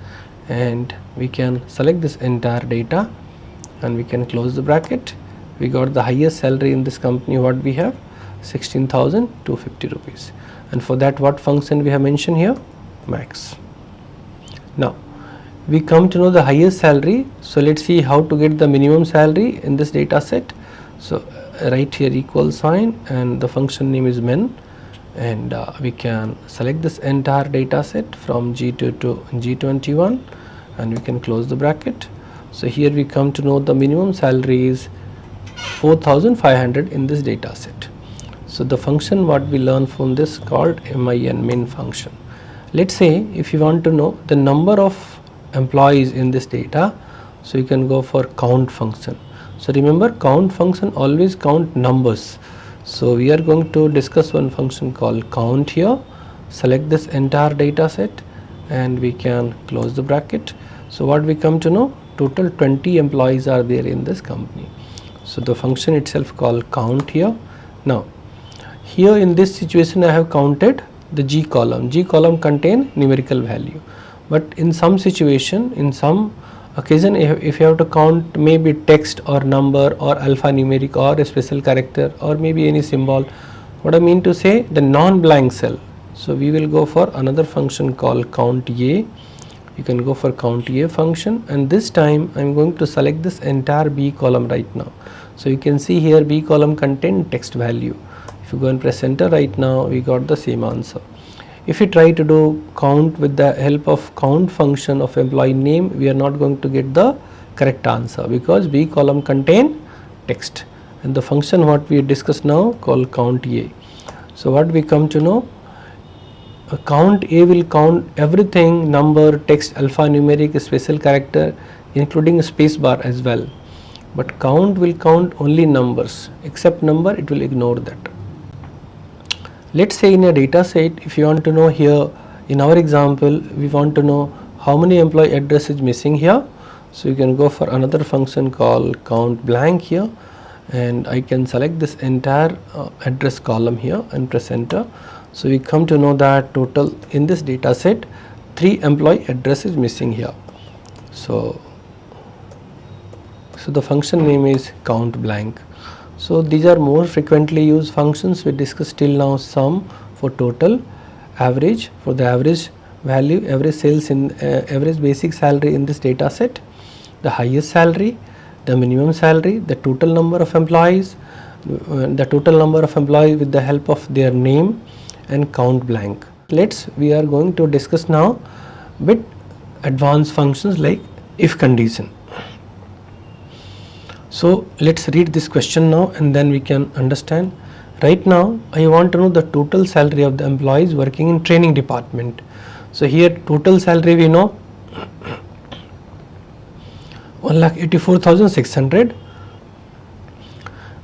and we can select this entire data and we can close the bracket. We got the highest salary in this company, what we have, 16,250 rupees, and for that what function we have mentioned here, max. Now we come to know the highest salary. So let's see how to get the minimum salary in this data set. So write here equal sign and the function name is min, and we can select this entire data set from G2 to G21 and we can close the bracket. So here we come to know the minimum salary is 4,500 in this data set. So the function what we learn from this called min function. Let's say if you want to know the number of employees in this data, so you can go for count function. So remember, count function always count numbers. So we are going to discuss one function called count here. Select this entire data set and we can close the bracket. So what we come to know, total 20 employees are there in this company. So the function itself called count here. Now here in this situation I have counted the G column. G column contain numerical value, but in some situation, in some occasion, if you have to count maybe text or number or alphanumeric or a special character or maybe any symbol, what I mean to say, the non-blank cell. So we will go for another function called count A. You can go for count A function, and this time I am going to select this entire B column right now. So you can see here B column contain text value. If you go and press enter right now, we got the same answer. If you try to do count with the help of count function of employee name, we are not going to get the correct answer because B column contain text, and the function what we discussed now called count A. So what we come to know, count A will count everything, number, text, alphanumeric, special character, including space bar as well, but count will count only numbers. Except number, it will ignore that. Let's say in a data set, if you want to know here, in our example, we want to know how many employee address is missing here. So you can go for another function called count blank here, and I can select this entire address column here and press enter. So we come to know that total in this data set 3 employee address is missing here. So the function name is count blank. So these are more frequently used functions. We discussed till now sum for total, average for the average value, average sales in average basic salary in this data set, the highest salary, the minimum salary, the total number of employees, with the help of their name, and count blank. We are going to discuss now with advanced functions like if condition. So let's read this question now and then we can understand. Right now I want to know the total salary of the employees working in training department. So here total salary we know 1,84,600,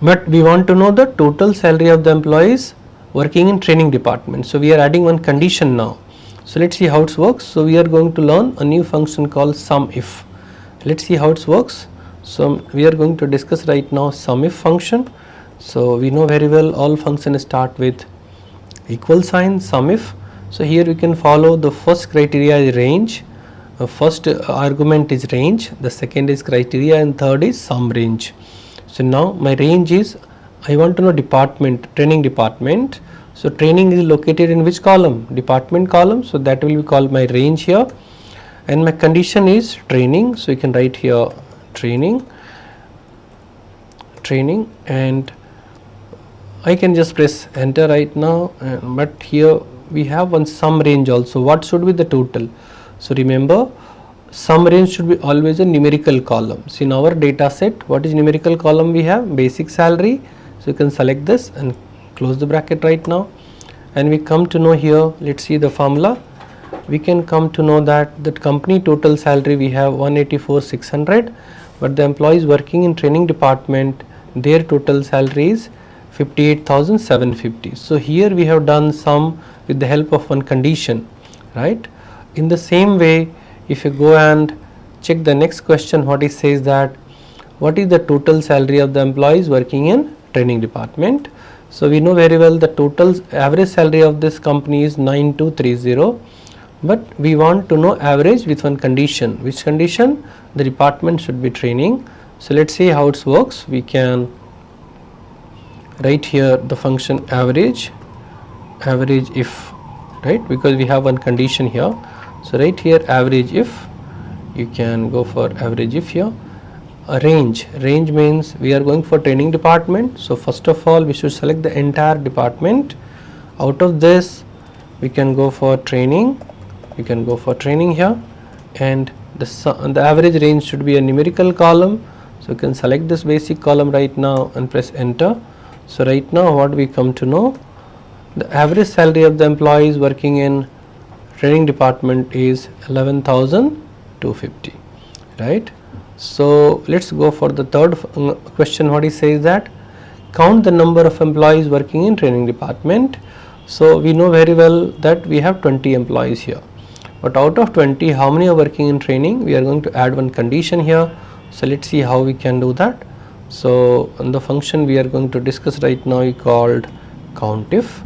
but we want to know the total salary of the employees working in training department. So we are adding one condition now. So let's see how it works. So we are going to learn a new function called SUMIF. Let's see how it works. So we are going to discuss right now SUMIF function. So we know very well all functions start with equal sign SUMIF. So here we can follow the first criteria is range, first argument is range, the second is criteria, and third is sum range. So now my range is, I want to know department, training department. So training is located in which column? Department column. So that will be called my range here, and my condition is training. So you can write here training, and I can just press enter right now, but here we have one sum range also. What should be the total? So remember, sum range should be always a numerical column. So in our data set, what is numerical column? We have basic salary. So you can select this and close the bracket right now, and we come to know here, let's see the formula. We can come to know that the company total salary we have 184,600, but the employees working in training department, their total salary is 58,750. So here we have done sum with the help of one condition, right? In the same way, if you go and check the next question, what it says that what is the total salary of the employees working in training department. So we know very well the total average salary of this company is 9230, but we want to know average with one condition. Which condition? The department should be training. So let's see how it works. We can write here the function average if, right, because we have one condition here. So right here average if, you can go for average if here. A range means we are going for training department. So first of all we should select the entire department. Out of this we can go for training, here, and the average range should be a numerical column. So you can select this basic column right now and press enter. So right now what we come to know, the average salary of the employees working in training department is 11,250, right? So let's go for the third question. What he says that count the number of employees working in training department. So we know very well that we have 20 employees here, but out of 20 how many are working in training? We are going to add one condition here. So let's see how we can do that. So the function we are going to discuss right now is called COUNTIF,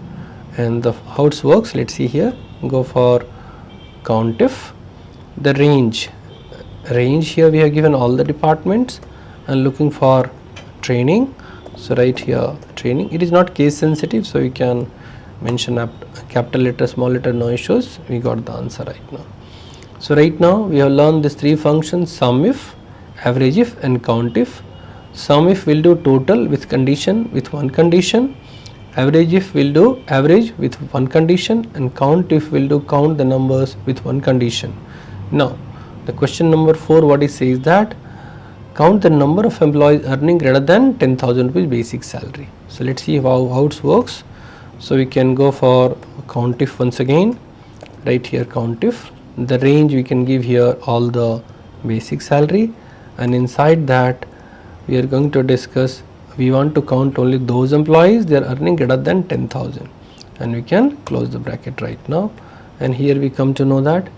and how it works, let's see here. Go for COUNTIF. The range here we have given all the departments and looking for training. So right here training, it is not case sensitive, so we can mention capital letter, small letter, no issues. We got the answer right now. So right now we have learned these three functions: SUMIF, average if, and COUNTIF. SUMIF will do total with condition, with one condition. Average if will do average with one condition, and COUNTIF will do count the numbers with one condition. Now the question number 4, what it says that count the number of employees earning greater than 10,000 rupees basic salary. So let's see how it works. So we can go for COUNTIF once again. Right here COUNTIF. The range we can give here all the basic salary, and inside that we are going to discuss, we want to count only those employees they are earning greater than 10,000, and we can close the bracket right now. And here we come to know that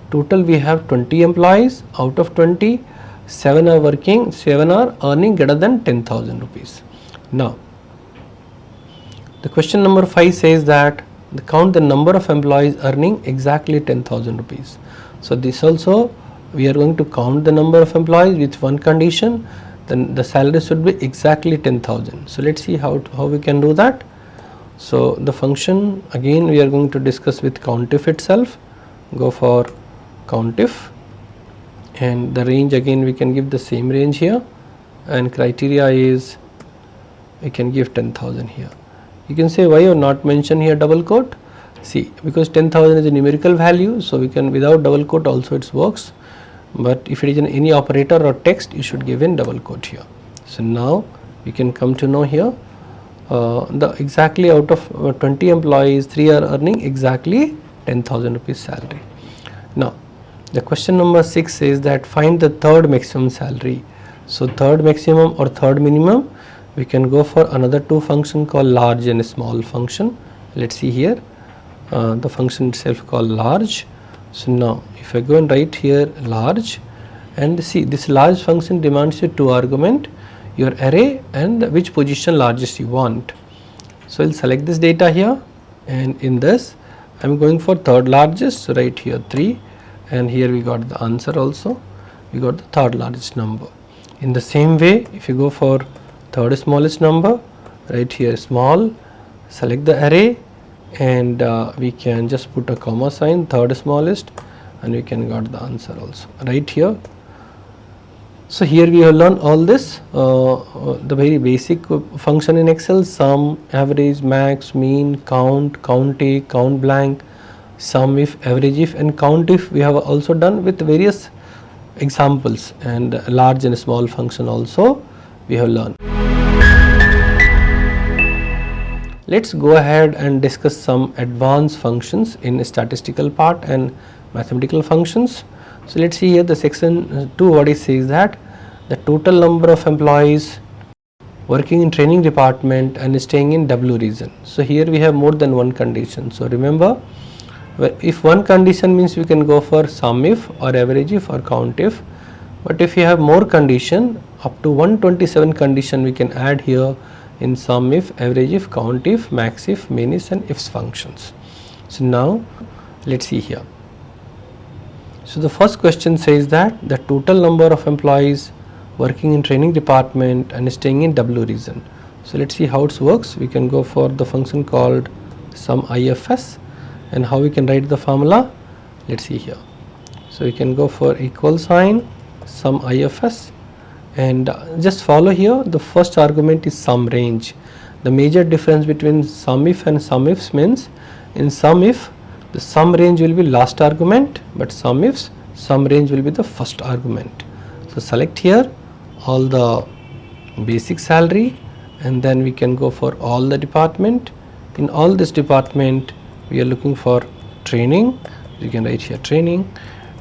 total we have 20 employees. Out of 20, 7 are earning greater than 10,000 rupees. Now the question number 5 says that count the number of employees earning exactly 10,000 rupees. So this also we are going to count the number of employees with one condition, then the salary should be exactly 10,000. So let's see how we can do that. So the function again we are going to discuss with COUNTIF itself. Go for COUNTIF, and the range again we can give the same range here, and criteria is we can give 10,000 here. You can say why you not mention here double quote, See, because 10,000 is a numerical value, so we can without double quote also it works, but if it is in any operator or text, you should give in double quote here. So now we can come to know here the exactly out of 20 employees, 3 are earning exactly 10,000 rupees salary. Now the question number 6 says that find the third maximum salary. So third maximum or third minimum, we can go for another two function called large and small function. Let's see here, the function itself called large. So now if I go and write here large, and see this large function demands you two argument, your array and which position largest you want. So I'll select this data here, and in this I'm going for third largest, so right here 3, and here we got the answer also, we got the third largest number. In the same way, if you go for third smallest number, right here small, select the array, and we can just put a comma sign, third smallest, and we can got the answer also right here. So here we have learned all this, the very basic function in Excel: sum, average, max, mean, count, count a, count blank, sum if, average if, and count if we have also done with various examples, and large and small function also we have learned. Let's go ahead and discuss some advanced functions in statistical part and mathematical functions. So let's see here the section 2, what it says that the total number of employees working in training department and staying in W region. So here we have more than one condition. So remember, if one condition means we can go for sum if or average if or count if, but if you have more condition, up to 127 condition we can add here in sum if, average if, count if, max if, mean if, and ifs functions. So now let's see here. So the first question says that the total number of employees working in training department and staying in W region. So let's see how it works. We can go for the function called sum ifs, and how we can write the formula. Let's see here. So we can go for equal sign sum ifs, and just follow here, the first argument is sum range. The major difference between sum if and sum ifs means in sum if the sum range will be last argument, but sum ifs sum range will be the first argument. So select here all the basic salary, and then we can go for all the department. In all this department we are looking for training, you can write here training,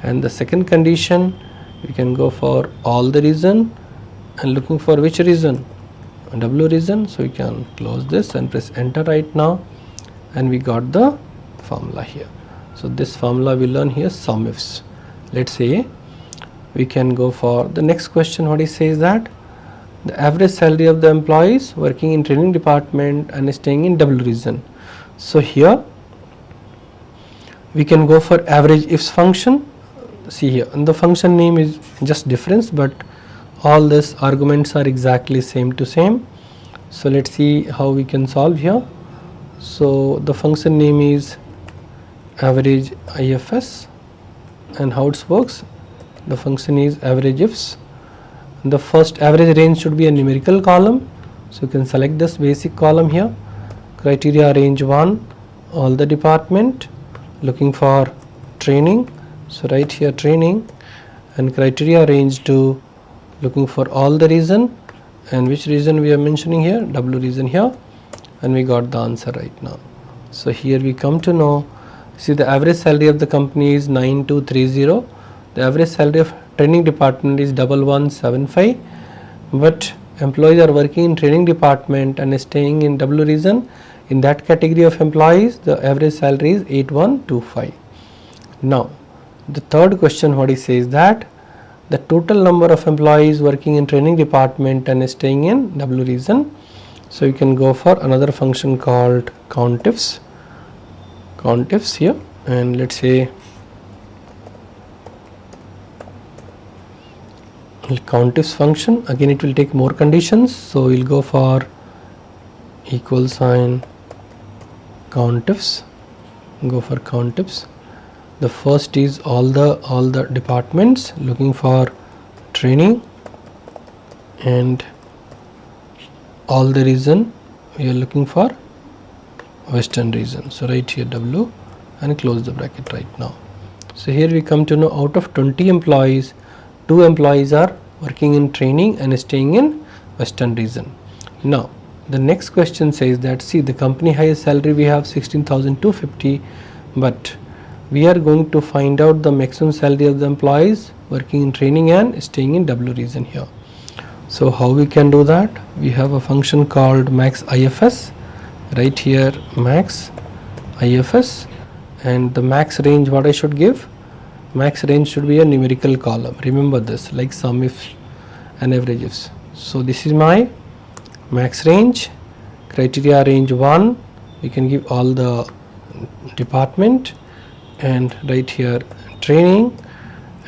and the second condition we can go for all the region and looking for which region, W region. So we can close this and press enter right now, and we got the formula here. So this formula we learn here sum ifs. Let's say we can go for the next question. What it says that the average salary of the employees working in training department and staying in W region. So here we can go for average ifs function. See here, and the function name is just difference, but all these arguments are exactly same to same. So let's see how we can solve here. So the function name is average ifs, and how it works, the function is average ifs. The first average range should be a numerical column, so you can select this basic column here, criteria range 1, all the department, looking for training, so right here training, and criteria range 2, looking for all the region, and which region we are mentioning here, W region here, and we got the answer right now. So here we come to know, see the average salary of the company is 9230, the average salary of training department is 1175, but employees are working in training department and staying in W region. In that category of employees, the average salary is 8125. Now the third question, what it says that the total number of employees working in training department and staying in W region. So you can go for another function called countifs here, and let's say countifs function. Again it will take more conditions, so we'll go for equal sign countifs, go for countifs. The first is all the departments, looking for training, and all the region we are looking for Western region. So write here W and close the bracket right now. So here we come to know out of 20 employees, 2 employees are working in training and staying in Western region. Now the next question says that, see, the company highest salary we have 16,250, but we are going to find out the maximum salary of the employees working in training and staying in W region here. So how we can do that? We have a function called max IFS. Right here max IFS, and the max range what I should give? Max range should be a numerical column. Remember this, like sum if and average ifs. So this is my max range. Criteria range 1, we can give all the department, and right here training,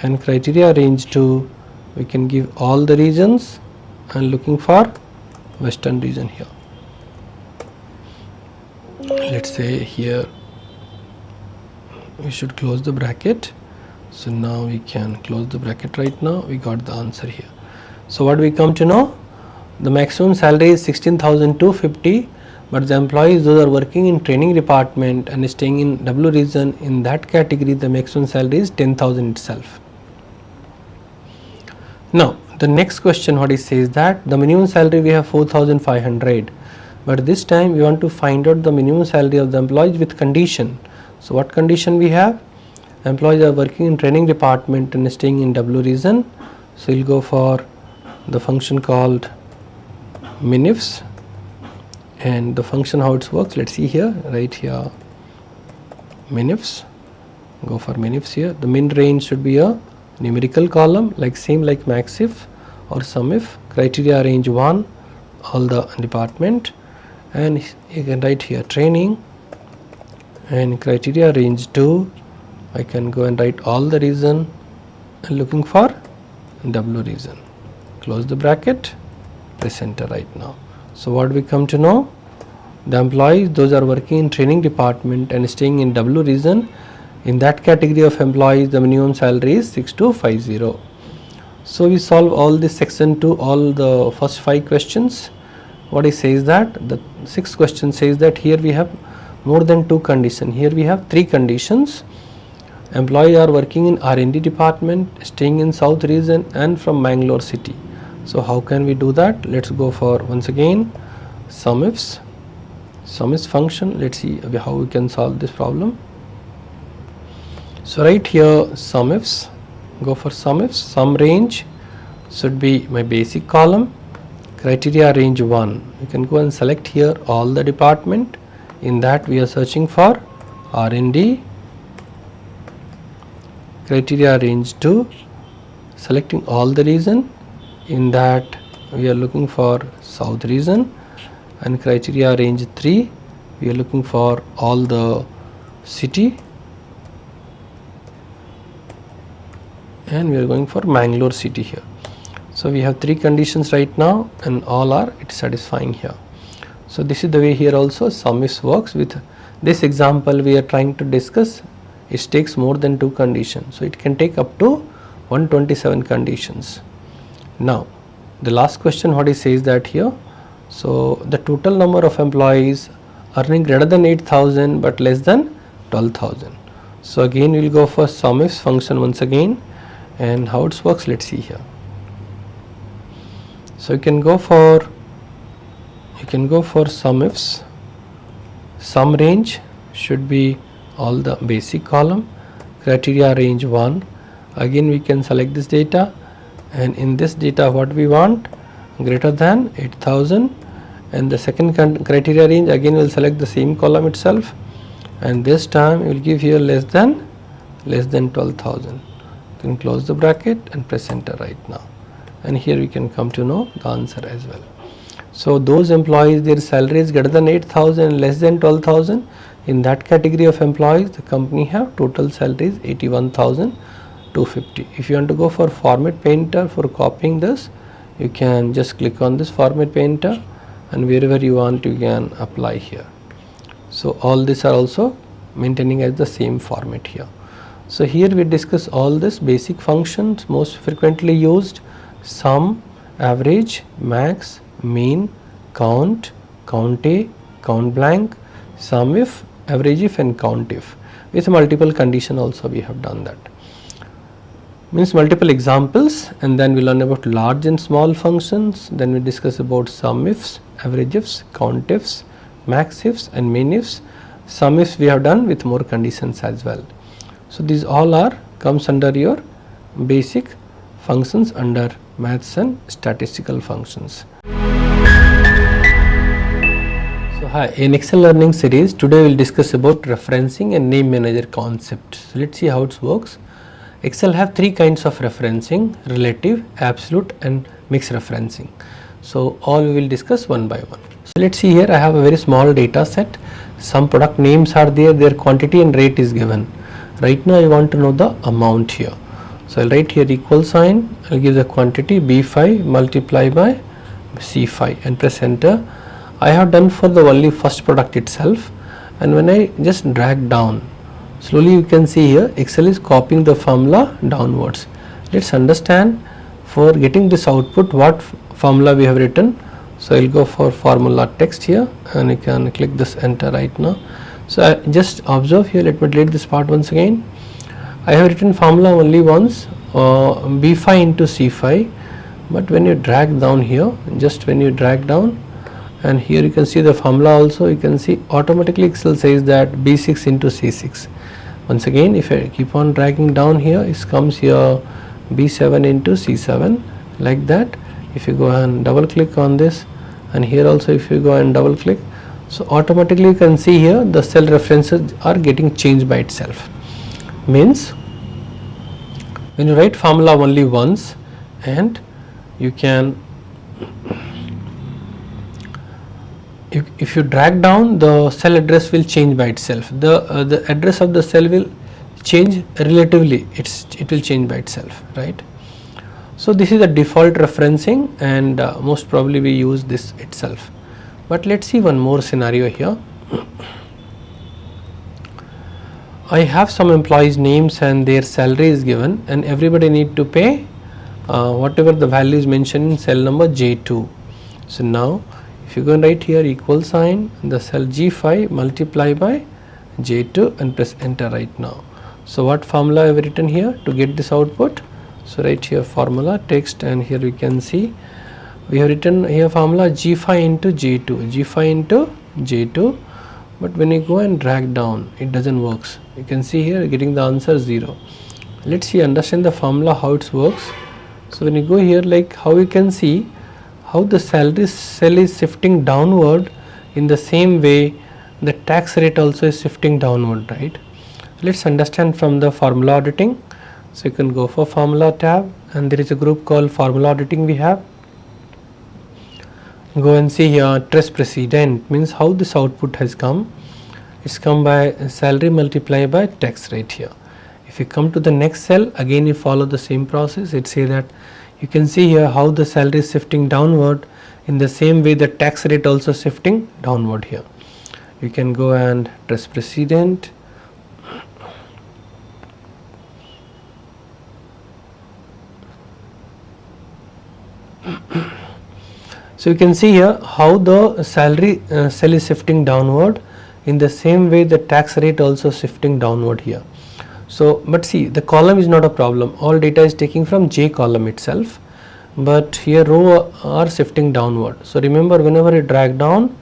and criteria range 2, we can give all the regions and looking for Western region here. Let's say here we should close the bracket. So now we can close the bracket right now. We got the answer here. So what we come to know? The maximum salary is 16,250, but the employees those are working in training department and staying in W region, in that category the maximum salary is 10,000 itself. Now the next question what it says that the minimum salary we have 4,500, but this time we want to find out the minimum salary of the employees with condition. So what condition we have? Employees are working in training department and staying in W region. So we'll go for the function called minifs, and the function how it works, let's see here, right here minifs, go for minifs here. The min range should be a numerical column, like same like maxif or sumif. Criteria range 1, all the department, and you can write here training, and criteria range 2, I can go and write all the region and looking for W region. Close the bracket, press enter right now. So what we come to know? The employees those are working in training department and staying in W region, in that category of employees the minimum salary is 6250. So we solve all this section 2, all the first 5 questions. What it says that the 6th question says that here we have more than 2 conditions. Here we have 3 conditions. Employees are working in R&D department, staying in South region and from Bangalore city. So how can we do that? Let's go for once again sumifs, sumifs function. Let's see how we can solve this problem. So right here sumifs, go for sumifs. Sum range should be my basic column. Criteria range 1, you can go and select here all the department, in that we are searching for R&D. Criteria range 2, selecting all the region, in that we are looking for South region, and criteria range 3, we are looking for all the city, and we are going for Bangalore city here. So we have 3 conditions right now, and all are satisfying here. So this is the way here also sumifs works. With this example we are trying to discuss, it takes more than 2 conditions, so it can take up to 127 conditions. Now the last question what it says that here, so the total number of employees earning greater than 8,000 but less than 12,000. So again we will go for sumifs function once again, and how it works, let's see here. So you can go for sumifs. Sum range should be all the basic column. Criteria range 1, again we can select this data, and in this data what we want, greater than 8,000, and the second criteria range again we will select the same column itself, and this time we will give here less than 12,000. You can close the bracket and press enter right now, and here we can come to know the answer as well. So those employees their salary is greater than 8,000, less than 12,000, in that category of employees the company have total salary is 81,250. If you want to go for format painter for copying this, you can just click on this format painter, and wherever you want you can apply here. So all these are also maintaining as the same format here. So here we discuss all this basic functions most frequently used: sum, average, max, mean, count, count A, count blank, sum if, average if and count if. With multiple condition also we have done that. Means multiple examples, and then we learn about large and small functions. Then we discuss about sum ifs, average ifs, count ifs, max ifs and min ifs. Sum ifs we have done with more conditions as well. So these all are comes under your basic functions under maths and statistical functions. So hi, in Excel learning series today we will discuss about referencing and name manager concept. So let's see how it works. Excel have three kinds of referencing: relative, absolute and mixed referencing. So all we will discuss one by one. So let's see here, I have a very small data set. Some product names are there, their quantity and rate is given. Right now I want to know the amount here. So I'll write here equal sign, I'll give the quantity B5 multiply by C5 and press enter. I have done for the only first product itself, and when I just drag down, slowly you can see here Excel is copying the formula downwards. Let's understand for getting this output what formula we have written. So I'll go for formula text here and you can click this enter right now. So I just observe here, let me delete this part once again. I have written formula only once, B5 into C5, but when you drag down here, just when you drag down, and here you can see the formula also, you can see automatically Excel says that B6 into C6. Once again, if I keep on dragging down here, it comes here B7 into C7, like that. If you go and double click on this, and here also if you go and double click, so automatically you can see here the cell references are getting changed by itself. Means when you write formula only once, and you can, if you drag down, the cell address will change by itself. The address of the cell will change relatively, it will change by itself, right? So this is the default referencing, and most probably we use this itself. But let's see one more scenario here. I have some employees names and their salary is given, and everybody need to pay whatever the value is mentioned in cell number J2. So now if you go and write here equal sign, the cell G5 multiply by J2 and press enter right now. So what formula I have written here to get this output? So write here formula text, and here we can see we have written here formula G5 into J2, G5 into J2, but when you go and drag down, it doesn't works. You can see here getting the answer 0. Let's see, understand the formula how it works. So when you go here, like how you can see how the salary cell is shifting downward, in the same way the tax rate also is shifting downward, right? Let's understand from the formula auditing. So you can go for formula tab, and there is a group called formula auditing we have. Go and see here trace precedent, means how this output has come. It's come by salary multiplied by tax rate here. If you come to the next cell, again you follow the same process. It say that you can see here how the salary is shifting downward, in the same way the tax rate also shifting downward here. You can go and trace precedent. So you can see here how the salary cell is shifting downward, in the same way the tax rate also shifting downward here. So but see, the column is not a problem, all data is taking from J column itself, but here row are shifting downward. So remember, whenever you drag down,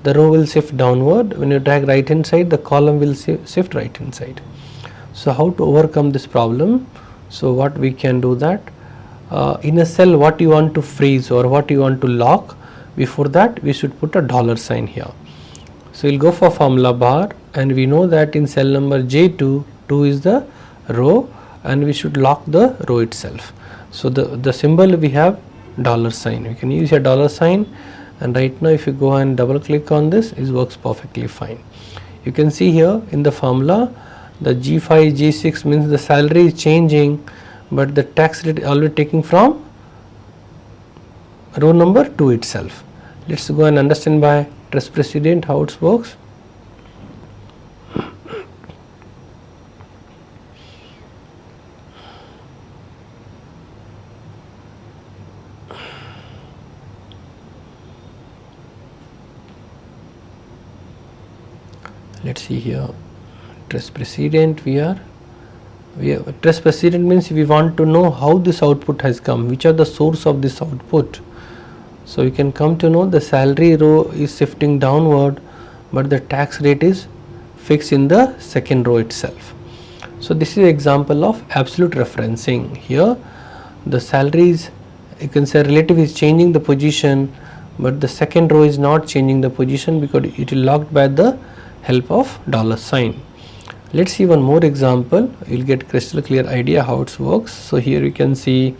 the row will shift downward. When you drag right hand side, the column will shift right hand side. So how to overcome this problem? So what we can do that, in a cell what you want to freeze or what you want to lock, before that we should put a dollar sign here. So we'll go for formula bar, and we know that in cell number J2, 2 is the row, and we should lock the row itself. So the symbol we have dollar sign, we can use a dollar sign, and right now if you go and double click on this, it works perfectly fine. You can see here in the formula the G5 G6 means the salary is changing, but the tax rate already taking from row number 2 itself. Let's go and understand by trace precedent how it works. let's see here, trace precedent. We have trace precedent means we want to know how this output has come, which are the source of this output. So we can come to know the salary row is shifting downward, but the tax rate is fixed in the second row itself. So this is an example of absolute referencing. Here the salaries, you can say relative is changing the position, but the second row is not changing the position because it is locked by the help of dollar sign. Let's see one more example. You'll get crystal clear idea how it works. So here you can see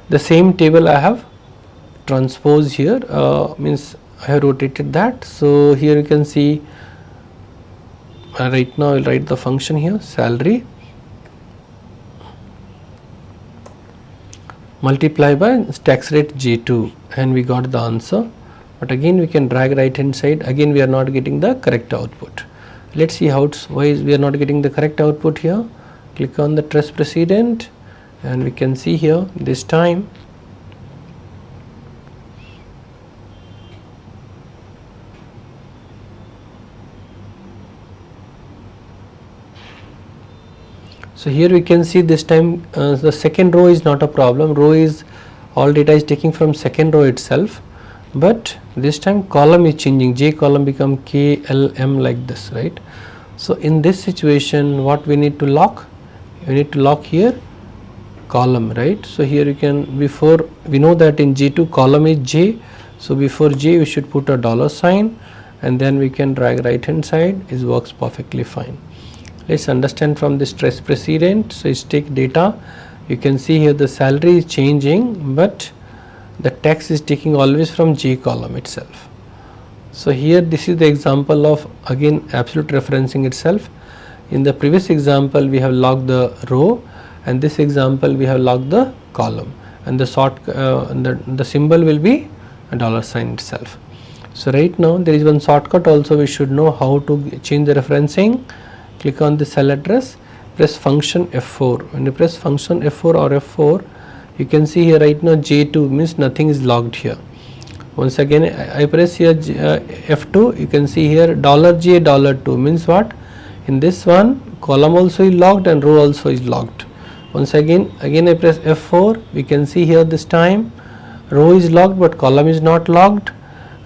the same table I have transposed here, means I have rotated that. So here you can see right now I'll write the function here, salary multiply by tax rate J2, and we got the answer. But again we can drag right hand side, again we are not getting the correct output. Let's see how it's, why we are not getting the correct output here. Click on the trace precedent and we can see here this time so here we can see this time the second row is not a problem, row is all data is taking from second row itself, but this time column is changing, J column become K, L, M like this, right? So in this situation what we need to lock? We need to lock here column, right? So here you can, before we know that in J2 column is J, so before J we should put a dollar sign and then we can drag right hand side, it works perfectly fine. Let's understand from this trace precedent. So it's take data, you can see here the salary is changing, but the text is taking always from J column itself. So here this is the example of again absolute referencing itself. In the previous example we have locked the row, and this example we have locked the column, and the the symbol will be a dollar sign itself. So right now there is one shortcut also, we should know how to change the referencing. Click on the cell address, press function F4. When you press function F4 or F4, you can see here right now J2 means nothing is logged here. Once again I press here F2, you can see here $J $2 means what? In this one column also is logged and row also is logged. Once again I press F4, we can see here this time row is logged but column is not logged,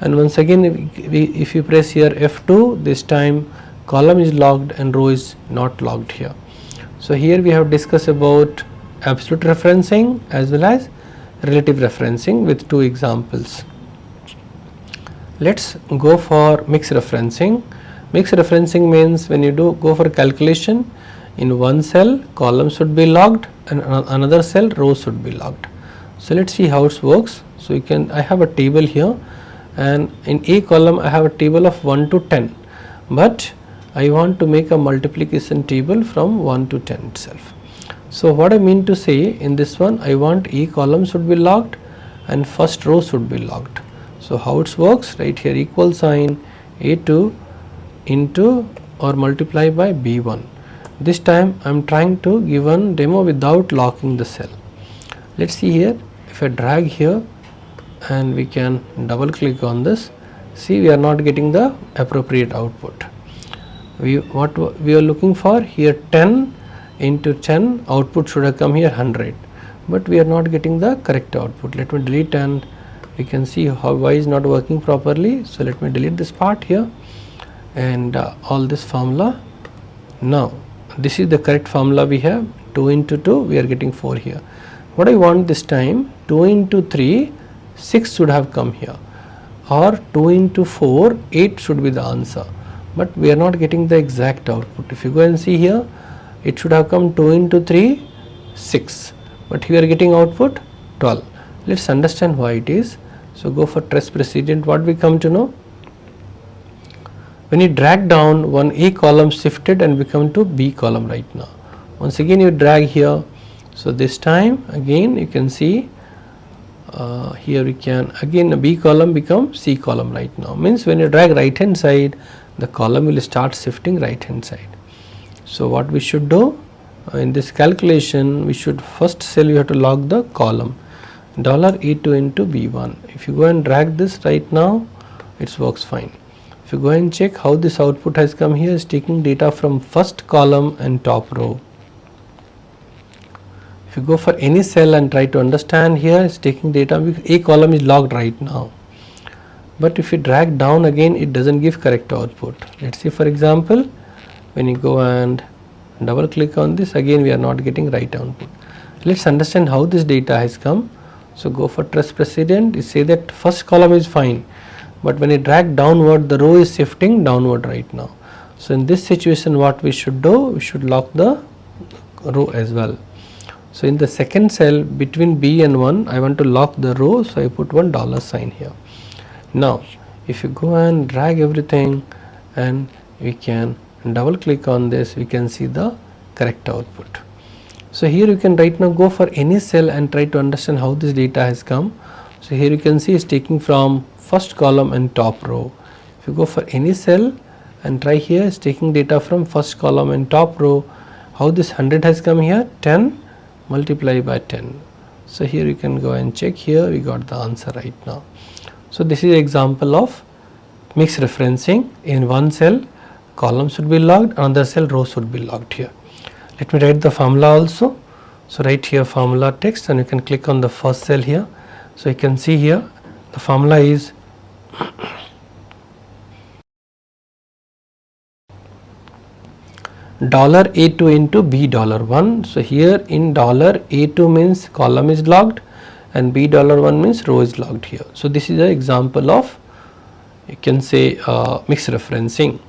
and once again if you press here F2, this time column is logged and row is not logged here. So here we have discussed about absolute referencing as well as relative referencing with two examples. Let's go for mixed referencing. Mixed referencing means when you go for calculation, in one cell column should be logged and another cell row should be logged. So let's see how it works. So I have a table here, and in A column I have a table of 1 to 10, but I want to make a multiplication table from 1 to 10 itself. So what I mean to say, in this one I want A column should be logged and first row should be logged. So how it works, right here equal sign A2 into or multiply by B1. This time I am trying to give one demo without locking the cell. Let's see here, if I drag here and we can double click on this, see we are not getting the appropriate output. What we are looking for here, 10 into 10 output should have come here 100, but we are not getting the correct output. Let me delete and we can see how why is not working properly. So let me delete this part here and all this formula. Now this is the correct formula we have, 2 into 2 we are getting 4 here. What I want this time, 2 into 3 6 should have come here, or 2 into 4 8 should be the answer, but we are not getting the exact output. If you go and see here, it should have come 2 into 3 6, but we are getting output 12. Let's understand why it is. So go for trace precedent. What we come to know, when you drag down, one A column shifted and become to B column right now. Once again you drag here, so this time again you can see here we can again a B column become C column right now, means when you drag right hand side the column will start shifting right hand side. So what we should do in this calculation, we should first cell you have to log the column $A2 into B1. If you go and drag this right now, it works fine. If you go and check how this output has come here, is taking data from first column and top row. If you go for any cell and try to understand here, it's taking data, a column is logged right now. But if you drag down again, it doesn't give correct output. Let's see, for example, when you go and double click on this, again we are not getting right output. Let's understand how this data has come. So go for trust precedent, you say that first column is fine, but when you drag downward, the row is shifting downward right now. So in this situation, what we should do, we should lock the row as well. So in the second cell between B and 1, I want to lock the row, so I put $1 here. Now if you go and drag everything and we can double click on this, we can see the correct output. So here you can right now go for any cell and try to understand how this data has come. So here you can see it's taking from first column and top row. If you go for any cell and try here, it's taking data from first column and top row. How this 100 has come here? 10 multiplied by 10. So here you can go and check, here we got the answer right now. So this is an example of mixed referencing. In one cell column should be logged, another cell row should be logged here. Let me write the formula also. So write here formula text and you can click on the first cell here. So you can see here the formula is $A2 into B$1. So here in $A2 means column is logged and B$1 means row is logged here. So this is an example of, you can say, mixed referencing.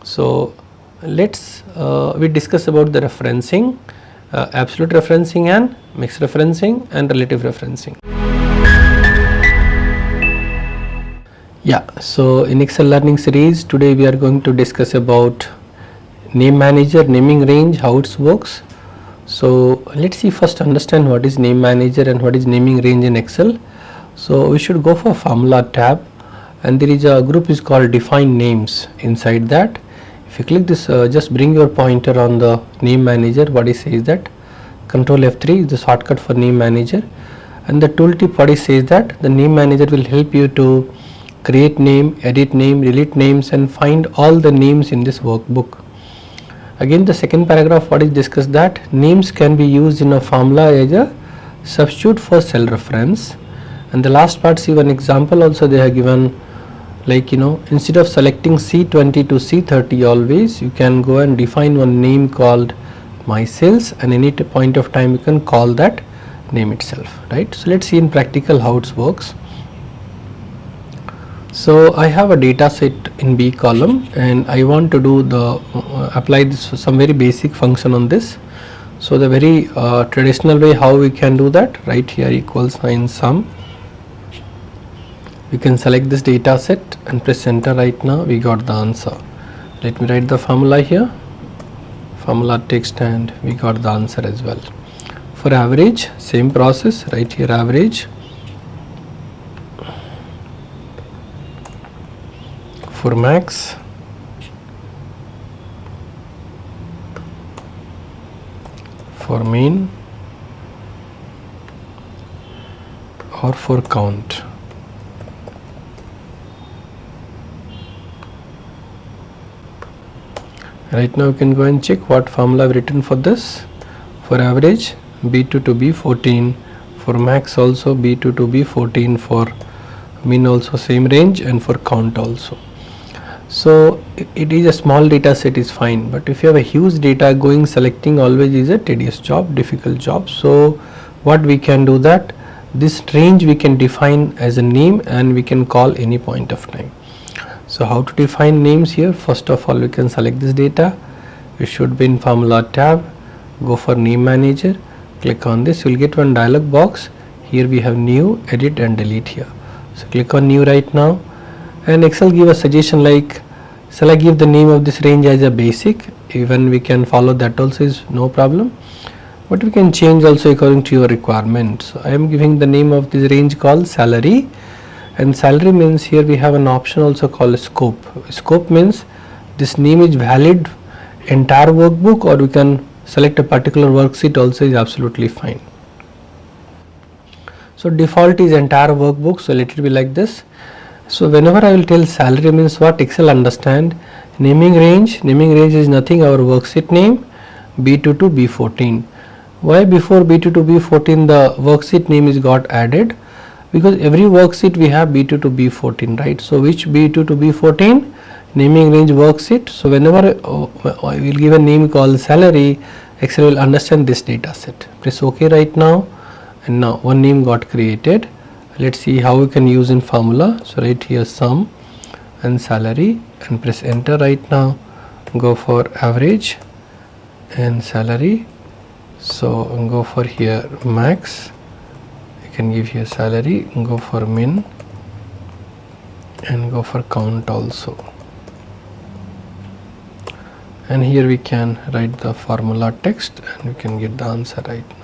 So let's we discuss about the referencing, absolute referencing and mixed referencing and relative referencing. Yeah, so in Excel learning series today we are going to discuss about name manager, naming range, how it works. So let's see, first understand what is name manager and what is naming range in Excel. So we should go for formula tab and there is a group is called define names. Inside that, if you click this, just bring your pointer on the name manager. What it says that Control F3 is the shortcut for name manager, and the tooltip what it says that the name manager will help you to create name, edit name, delete names and find all the names in this workbook. Again the second paragraph what is discussed that names can be used in a formula as a substitute for cell reference, and the last part, see one example also they have given, like instead of selecting C20 to C30 always, you can go and define one name called my cells and any point of time you can call that name itself, right? So let's see in practical how it works. So I have a data set in B column and I want to do the apply this some very basic function on this. So the very traditional way how we can do that, right here equals sign sum. We can select this data set and press enter. Right now we got the answer. Let me write the formula here, formula text, and we got the answer as well. For average, same process, right here average. For max, for mean, or for count. Right now you can go and check what formula I've written for this. For average, B2 to B14, for max also B2 to B14, for mean also same range, and for count also. So it is a small data set is fine, but if you have a huge data, going selecting always is a tedious job, difficult job. So what we can do that, this range we can define as a name and we can call any point of time. So how to define names here? First of all, we can select this data. You should be in formula tab, go for name manager, click on this, you will get one dialog box. Here we have new, edit and delete here. So click on new right now, and Excel give a suggestion like, shall I give the name of this range as a basic? Even we can follow that also, is no problem, but we can change also according to your requirements. So I am giving the name of this range called salary, and salary means here we have an option also called scope. Scope means this name is valid entire workbook, or we can select a particular worksheet also, is absolutely fine. So default is entire workbook, so let it be like this. So whenever I will tell salary means what, Excel understand naming range is nothing, our worksheet name B2 to B14. Why before B2 to B14 the worksheet name is got added? Because every worksheet we have B2 to B14, right? So which B2 to B14? Naming range worksheet. So whenever I will give a name called salary, Excel will understand this data set. Press OK right now, and now one name got created. Let's see how we can use in formula. So write here sum and salary and press enter right now. Go for average and salary. So go for here max. You can give here salary, go for min and go for count also. And here we can write the formula text and we can get the answer right now.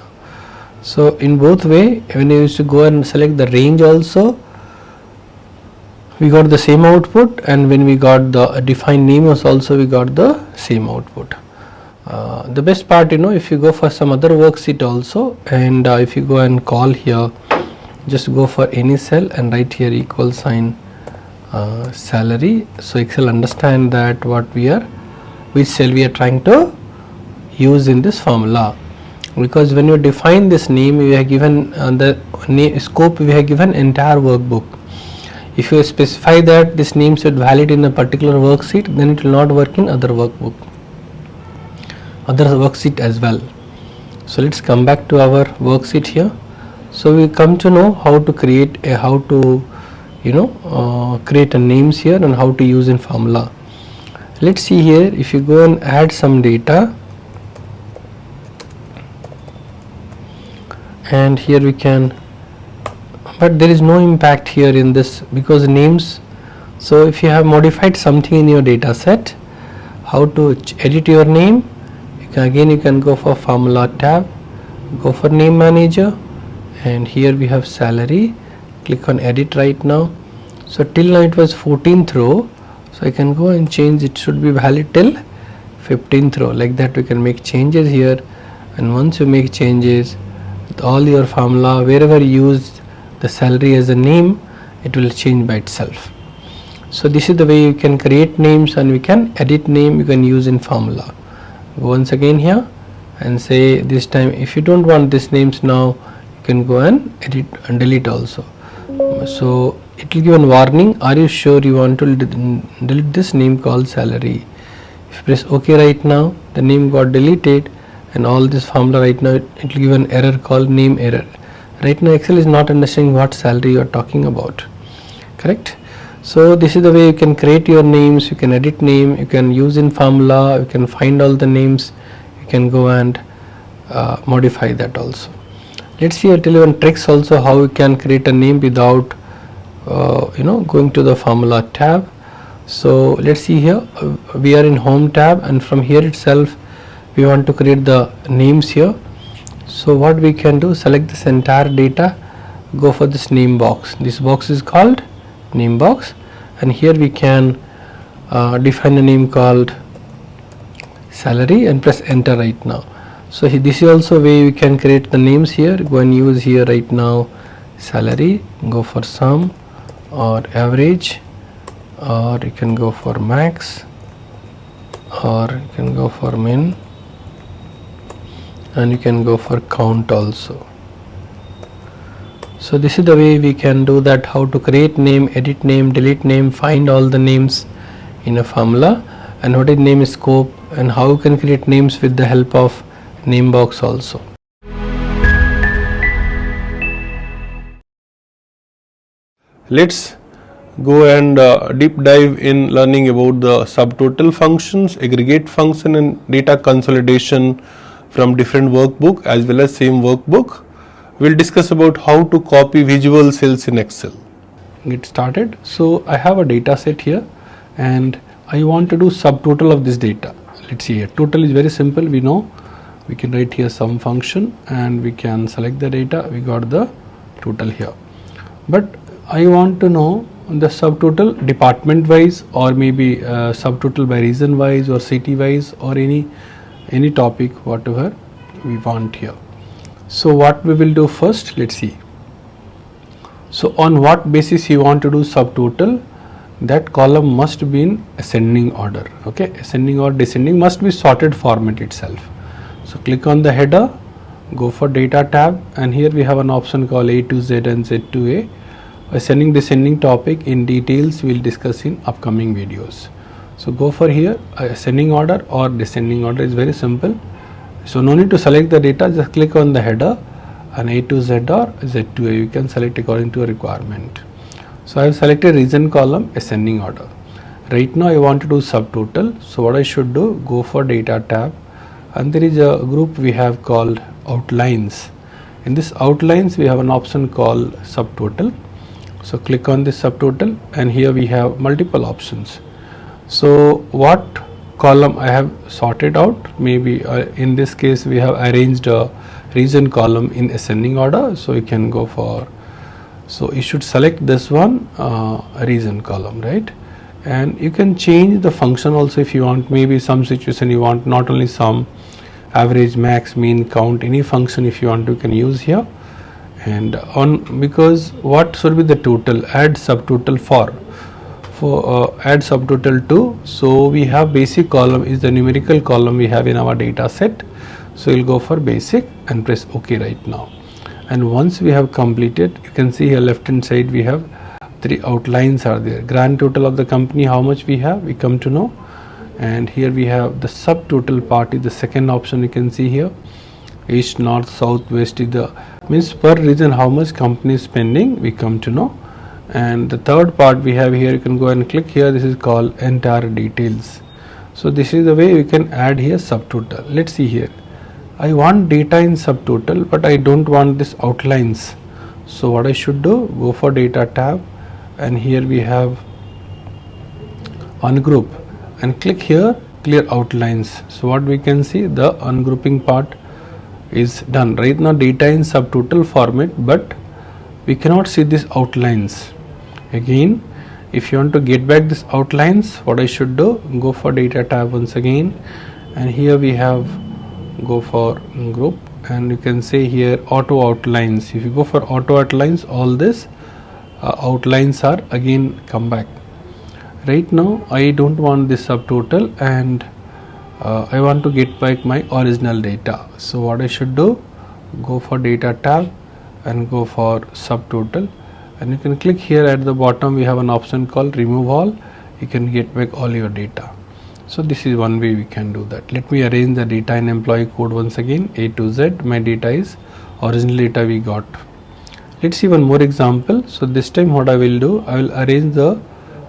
So in both way, when you used to go and select the range also, we got the same output, and when we got the defined name also we got the same output. The best part, if you go for some other worksheet also, and if you go and call here, just go for any cell and write here equal sign salary. So Excel understand that which cell we are trying to use in this formula, because when you define this name, we have given the scope, we have given entire workbook. If you specify that this name should valid in a particular worksheet, then it will not work in other worksheet as well. So let's come back to our worksheet here. So we come to know how to create create a names here and how to use in formula. Let's see here, if you go and add some data, and here we can, but there is no impact here in this because names. So if you have modified something in your data set, how to edit your name, again you can go for formula tab, go for name manager, and here we have salary, click on edit right now. So till now it was 14th row, so I can go and change, it should be valid till 15th row. Like that we can make changes here, and once you make changes with all your formula, wherever you use the salary as a name, it will change by itself. So this is the way you can create names, and we can edit name, you can use in formula. Go once again here and say this time if you don't want these names now, you can go and edit and delete also. So it will give a warning, are you sure you want to delete this name called salary? If you press OK right now, the name got deleted, and all this formula right now it will give an error called name error. Right now Excel is not understanding what salary you are talking about, correct? So this is the way you can create your names, you can edit name, you can use in formula, you can find all the names, you can go and modify that also. Let's see, I'll tell you one tricks also how you can create a name without going to the formula tab. So let's see here, we are in home tab, and from here itself we want to create the names here. So what we can do, select this entire data, go for this name box. This box is called name box, and here we can define a name called salary and press enter right now. So this is also way we can create the names here. Go and use here right now salary, go for sum or average, or you can go for max, or you can go for min, and you can go for count also. So this is the way we can do that, how to create name, edit name, delete name, find all the names in a formula, and what is name scope, and how you can create names with the help of name box also. Let's go and deep dive in learning about the subtotal functions, aggregate function, and data consolidation from different workbook as well as same workbook. We'll discuss about how to copy visual cells in Excel. Get started. So I have a data set here, and I want to do subtotal of this data. Let's see here. Total is very simple. We know we can write here some function, and we can select the data. We got the total here. But I want to know the subtotal department wise, or maybe subtotal by region wise or city wise, or any topic, whatever we want here. So what we will do first, let's see. So on what basis you want to do subtotal? That column must be in ascending order. Okay, ascending or descending must be sorted format itself. So click on the header, go for data tab, and here we have an option called A to Z and Z to A. Ascending descending topic in details we will discuss in upcoming videos. So go for here ascending order or descending order is very simple. So no need to select the data, just click on the header and A to Z or Z to A you can select according to a requirement. So I have selected reason column ascending order. Right now I want to do subtotal. So what I should do, go for data tab, and there is a group we have called outlines. In this outlines we have an option called subtotal. So click on this subtotal, and here we have multiple options. So what column I have sorted out, maybe in this case we have arranged a reason column in ascending order, so you can go for, so you should select this one reason column, right? And you can change the function also if you want. Maybe some situation you want not only sum, average, max, mean, count, any function if you want to, you can use here. And on, because what should be the total, add subtotal for add subtotal to. So we have basic column is the numerical column we have in our data set. So we'll go for basic and press OK right now. And once we have completed, you can see here left hand side we have 3 outlines are there. Grand total of the company, how much we have, we come to know. And here we have the subtotal part is the second option you can see here. East, north, south, west is the means per region how much company is spending, we come to know. And the third part we have here, you can go and click here, this is called entire details. So this is the way we can add here subtotal. Let's see here, I want data in subtotal but I don't want this outlines. So what I should do, go for data tab, and here we have ungroup and click here clear outlines. So what we can see, the ungrouping part is done. Right now data in subtotal format, but we cannot see these outlines. Again, if you want to get back this outlines, what I should do, go for data tab once again, and here we have go for group, and you can say here auto outlines. If you go for auto outlines, all this outlines are again come back. Right now I don't want this subtotal, and I want to get back my original data. So what I should do, go for data tab and go for subtotal, and you can click here at the bottom we have an option called remove all. You can get back all your data. So this is one way we can do that. Let me arrange the data in employee code once again. A to Z, my data is original data we got. Let's see one more example. So this time what I will do, I will arrange the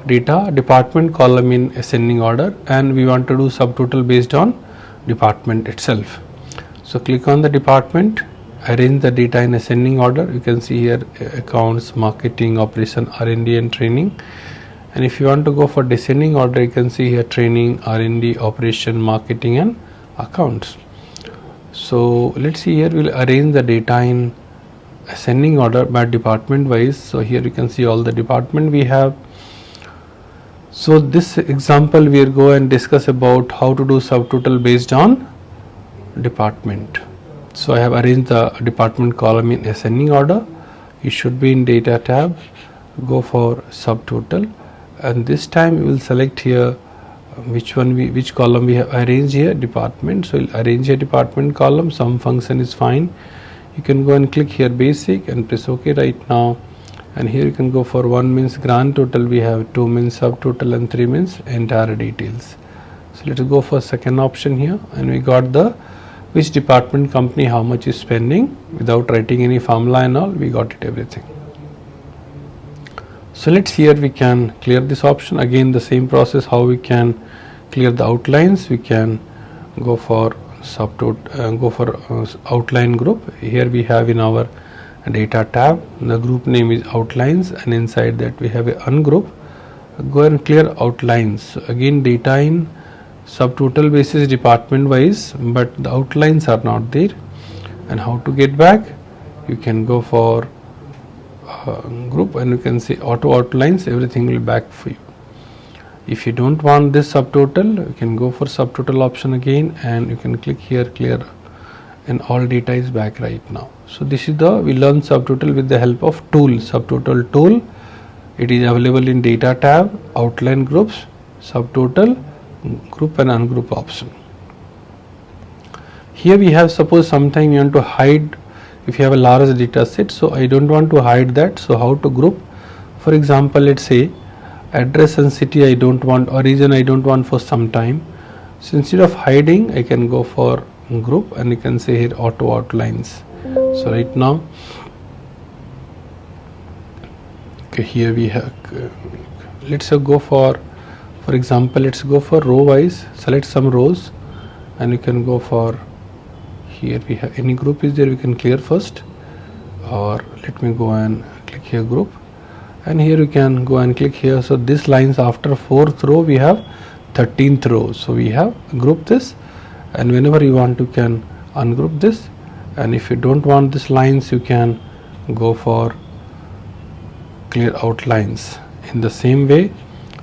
data department column in ascending order, and we want to do subtotal based on department itself. So click on the department, arrange the data in ascending order. You can see here accounts, marketing, operation, R&D and training. And if you want to go for descending order, you can see here training, R&D, operation, marketing and accounts. So let's see here, we'll arrange the data in ascending order by department wise. So here you can see all the department we have. So this example we will go and discuss about how to do subtotal based on department. So I have arranged the department column in ascending order. You should be in data tab, go for subtotal, and this time we will select here which column we have arranged here, department. So we'll arrange a department column, some function is fine. You can go and click here basic and press OK right now. And here you can go for 1 means grand total we have, 2 means subtotal, and 3 means entire details. So let's go for second option here, and we got the which department company how much is spending without writing any formula and all, we got it everything. So let's here we can clear this option. Again the same process how we can clear the outlines. We can go for subtotal, go for outline group. Here we have in our data tab, the group name is outlines, and inside that we have a ungroup. Go and clear outlines. So again data in subtotal basis department wise, but the outlines are not there. And how to get back, you can go for group and you can say auto outlines, everything will back for you. If you don't want this subtotal, you can go for subtotal option again, and you can click here clear and all data is back right now. So this is we learn subtotal with the help of tool, subtotal tool. It is available in data tab, outline groups, subtotal, group and ungroup option. Here we have, suppose sometime you want to hide if you have a large data set, so I don't want to hide that. So how to group? For example, let's say address and city I don't want, or region I don't want for some time. So instead of hiding, I can go for group, and you can say here auto outlines. So right now, okay, here we have, let's go for example, let's go for row wise, select some rows, and you can go for, here we have any group is there, we can clear first, or let me go and click here group, and here you can go and click here. So this lines after 4th row we have 13th row, so we have group this, and whenever you want you can ungroup this, and if you don't want this lines you can go for clear outlines. In the same way,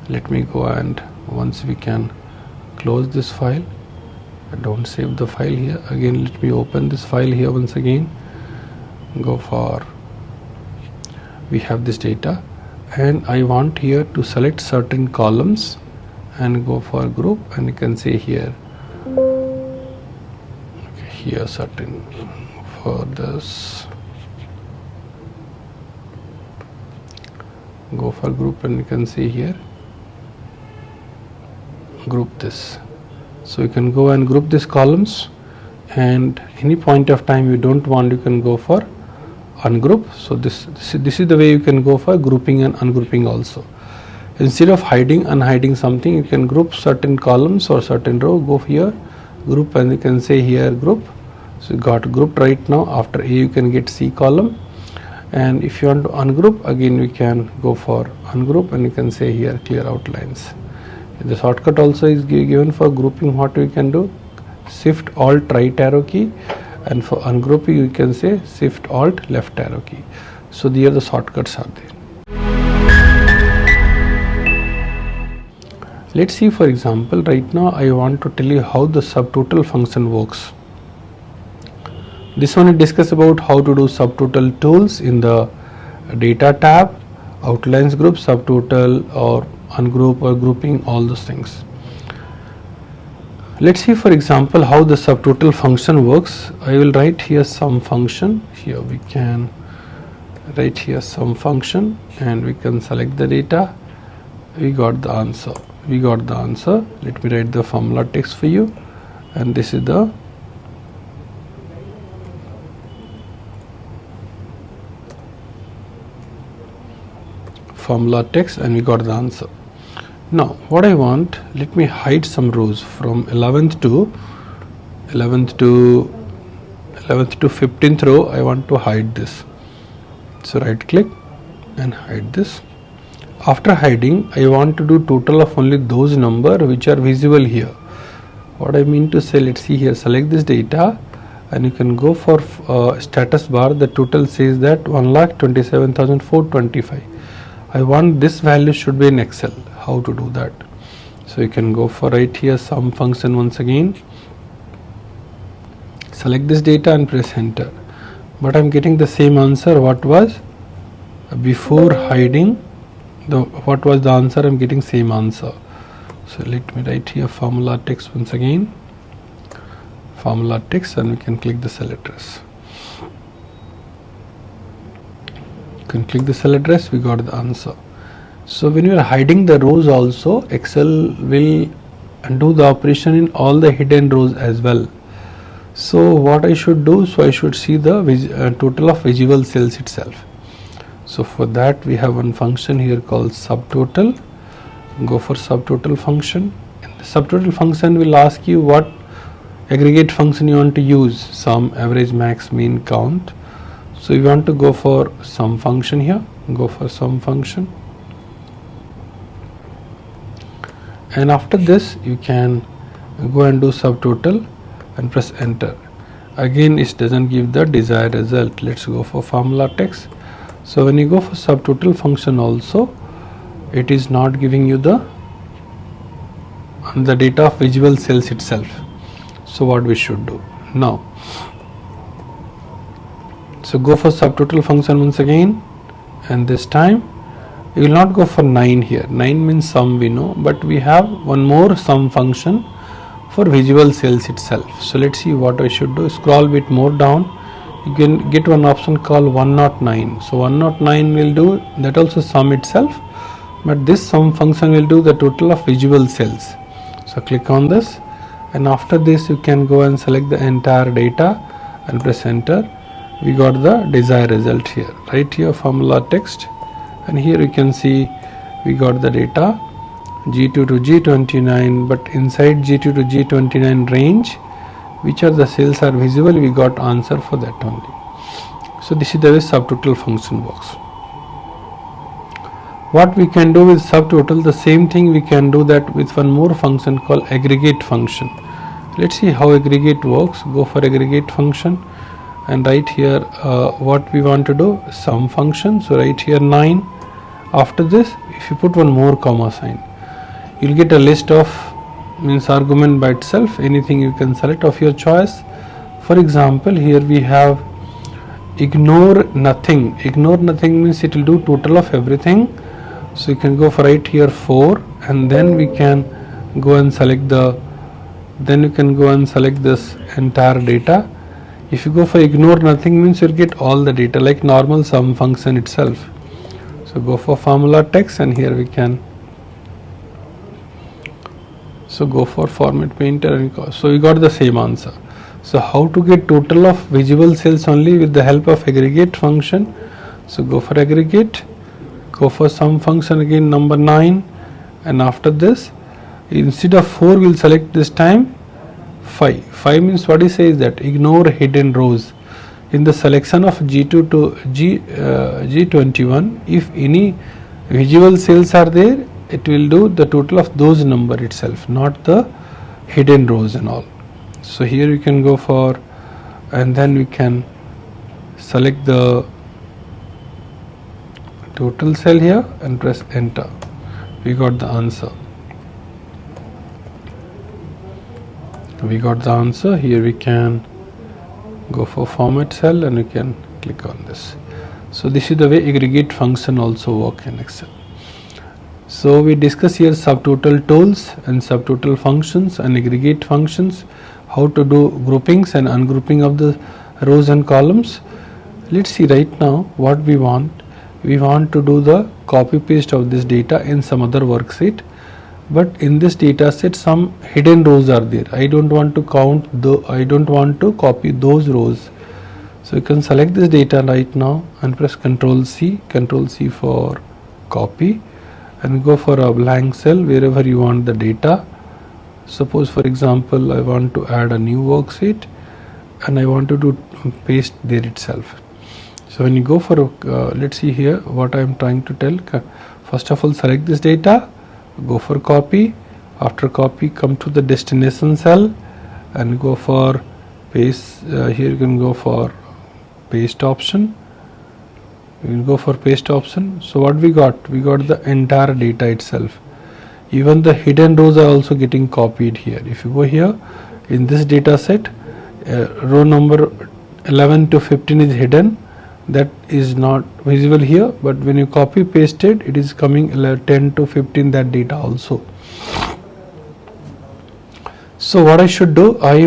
let me go, and once we can close this file, don't save the file here again, let me open this file here once again, go for, we have this data, and I want here to select certain columns and go for group, and you can say here, okay, here certain for this, go for group, and you can see here group this. So you can go and group these columns, and any point of time you don't want, you can go for ungroup. So this is the way you can go for grouping and ungrouping also. Instead of hiding, unhiding something, you can group certain columns or certain row, go here group, and you can say here group. So you got grouped right now. After A you can get C column, and if you want to ungroup, again we can go for ungroup, and you can say here clear outlines. The shortcut also is given for grouping. What we can do, shift alt right arrow key, and for ungrouping you can say shift alt left arrow key. So here the shortcuts are there. Let's see, for example, right now I want to tell you how the subtotal function works. This one we discuss about how to do subtotal tools in the data tab, outlines group, subtotal or ungroup or grouping, all those things. Let's see, for example, how the subtotal function works. I will write here some function. Here we can write here some function, and we can select the data. We got the answer. Let me write the formula text for you, and this is the formula text, and we got the answer. Now what I want, let me hide some rows from 11th to 15th row. I want to hide this. So right click and hide this. After hiding, I want to do total of only those number which are visible here. What I mean to say, let's see here, select this data, and you can go for status bar. The total says that 1,27,425. I want this value should be in Excel. How to do that? So you can go for right here sum function once again, select this data and press enter. But I'm getting the same answer what was before hiding. What was the answer? I'm getting same answer. So let me write here formula text once again, formula text, and we can click the cell address. You can click the cell address, we got the answer. So when you are hiding the rows also, Excel will do the operation in all the hidden rows as well. So what I should do, so I should see the total of visible cells itself. So for that we have one function here called subtotal. Go for subtotal function. In the subtotal function will ask you what aggregate function you want to use, sum, average, max, mean, count. So you want to go for sum function here, go for sum function, and after this you can go and do subtotal and press enter. Again it doesn't give the desired result. Let's go for formula text. So when you go for subtotal function also, it is not giving you the data of visible cells itself. So what we should do now, So go for subtotal function once again, and this time you will not go for 9 here. 9 means sum we know, but we have one more sum function for visual cells itself. So let's see what I should do. Scroll bit more down, you can get one option called 109. So 109 will do that also sum itself, but this sum function will do the total of visual cells. So click on this, and after this you can go and select the entire data and press enter. We got the desired result here. Right here formula text, and here you can see we got the data G2 to G29, but inside G2 to G29 range, which are the cells are visible, we got answer for that only. So this is the way subtotal function works. What we can do with subtotal, the same thing we can do that with one more function called aggregate function. Let's see how aggregate works. Go for aggregate function, and right here what we want to do, sum function. So right here 9. After this, if you put one more comma sign, you'll get a list of means argument by itself, anything you can select of your choice. For example, here we have ignore nothing. Ignore nothing means it will do total of everything. So you can go for right here 4, and then we can go and select this entire data. If you go for ignore nothing means you'll get all the data like normal sum function itself. So go for formula text, and here we can go for format painter, and so we got the same answer. So how to get total of visual cells only with the help of aggregate function. So go for aggregate, go for sum function again number 9, and after this instead of 4 we'll select this time 5. 5 means what he says that ignore hidden rows. In the selection of G2 to G21, if any visual cells are there, it will do the total of those number itself, not the hidden rows and all. So here you can go for, and then we can select the total cell here and press enter. We got the answer. Here we can go for format cell, and we can click on this. So this is the way aggregate function also work in Excel. So we discuss here subtotal tools and subtotal functions and aggregate functions, how to do groupings and ungrouping of the rows and columns. Let's see right now what we want. We want to do the copy paste of this data in some other worksheet, but in this data set some hidden rows are there. I don't want to copy those rows. So you can select this data right now and press Ctrl C for copy, and go for a blank cell wherever you want the data. Suppose for example I want to add a new worksheet and I want to do paste there itself. So when you go for let's see here what I am trying to tell. First of all, select this data, go for copy. After copy, come to the destination cell and go for paste. Here you can go for paste option. We will go for paste option. So what we got? We got the entire data itself. Even the hidden rows are also getting copied here. If you go here in this data set, row number 11 to 15 is hidden. That is not visible here, but when you copy paste it is coming 10 to 15 that data also. So what I should do, I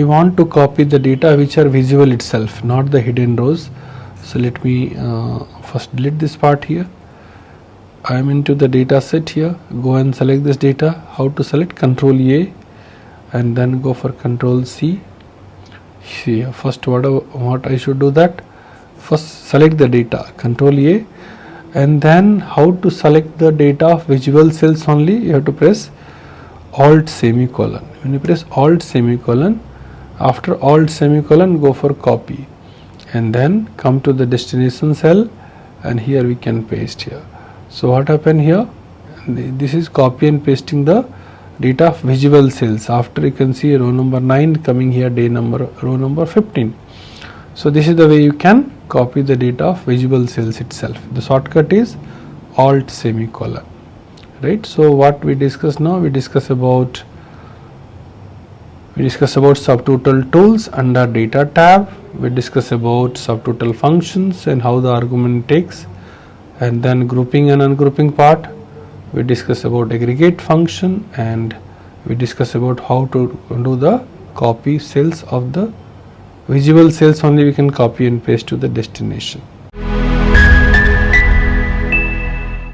want to copy the data which are visible itself, not the hidden rows. So let me first delete this part here. I am into the data set here. Go and select this data. How to select? Ctrl A and then go for Ctrl C. Here first what I should do that. First select the data, Ctrl A, and then how to select the data of visual cells only, you have to press Alt semicolon. When you press Alt semicolon, after Alt semicolon go for copy, and then come to the destination cell, and here we can paste here. So what happened here? This is copy and pasting the data of visual cells. After you can see row number 9 coming here, row number 15. So this is the way you can copy the data of visual cells itself. The shortcut is Alt semicolon, right? So what we discuss now, we discuss about We discuss about subtotal tools under data tab. We discuss about subtotal functions and how the argument takes, and then grouping and ungrouping part. We discuss about aggregate function, and we discuss about how to do the copy cells of the visible cells only we can copy and paste to the destination.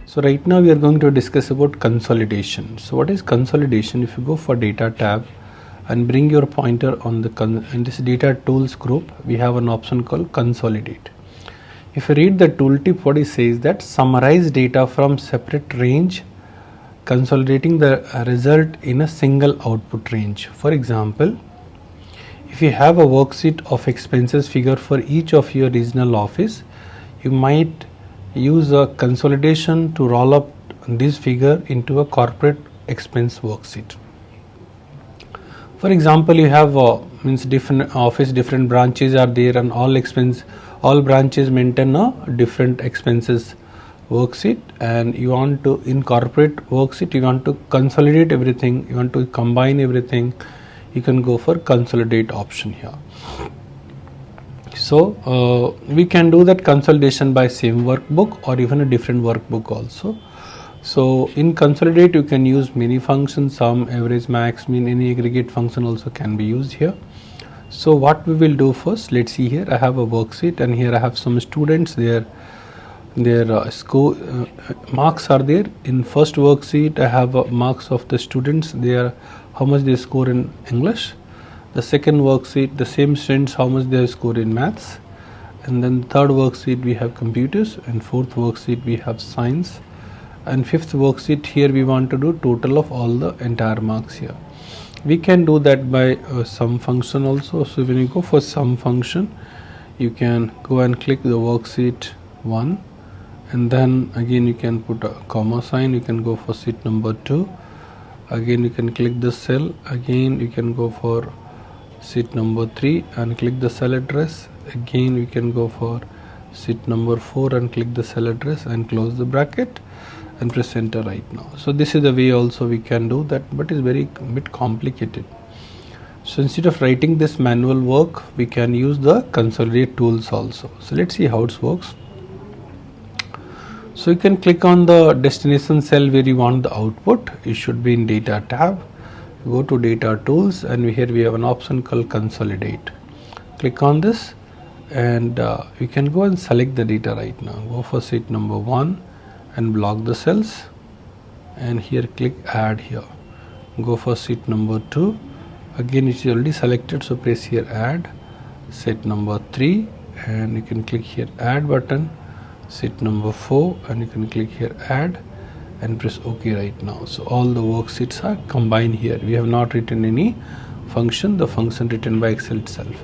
So right now we are going to discuss about consolidation. So what is consolidation? If you go for data tab and bring your pointer on the in this data tools group, we have an option called consolidate. If you read the tooltip, what it says that summarize data from separate range, consolidating the result in a single output range. For example, if you have a worksheet of expenses figure for each of your regional office, you might use a consolidation to roll up this figure into a corporate expense worksheet. For example, you have means different office, different branches are there, and all branches maintain a different expenses worksheet, and you want to incorporate worksheet, you want to consolidate everything, you want to combine everything, you can go for consolidate option here. So we can do that consolidation by same workbook or even a different workbook also. So in consolidate you can use many functions, sum, average, max, mean, any aggregate function also can be used here. So what we will do first, let's see here, I have a worksheet and here I have some students, their score marks are there. In first worksheet I have marks of the students, how much they score in English. The second worksheet, the same students, how much they score in maths. And then third worksheet we have computers, and fourth worksheet we have science, and fifth worksheet here we want to do total of all the entire marks here. We can do that by sum function also. So when you go for sum function, you can go and click the worksheet 1, and then again you can put a comma sign, you can go for sheet number 2, again you can click the cell, again you can go for sheet number 3 and click the cell address, again we can go for sheet number 4 and click the cell address and close the bracket and press enter right now. So this is the way also we can do that, but it's very bit complicated. So instead of writing this manual work, we can use the consolidate tools also. So let's see how it works. So you can click on the destination cell where you want the output. It should be in data tab. Go to data tools, and here we have an option called consolidate. Click on this, and you can go and select the data right now. Go for sheet number 1 and block the cells, and here click add here. Go for sheet number 2, again it is already selected, so press here add. Sheet number 3, and you can click here add button. Sheet number 4, and you can click here add and press OK right now. So all the worksheets are combined here. We have not written any function, the function written by Excel itself.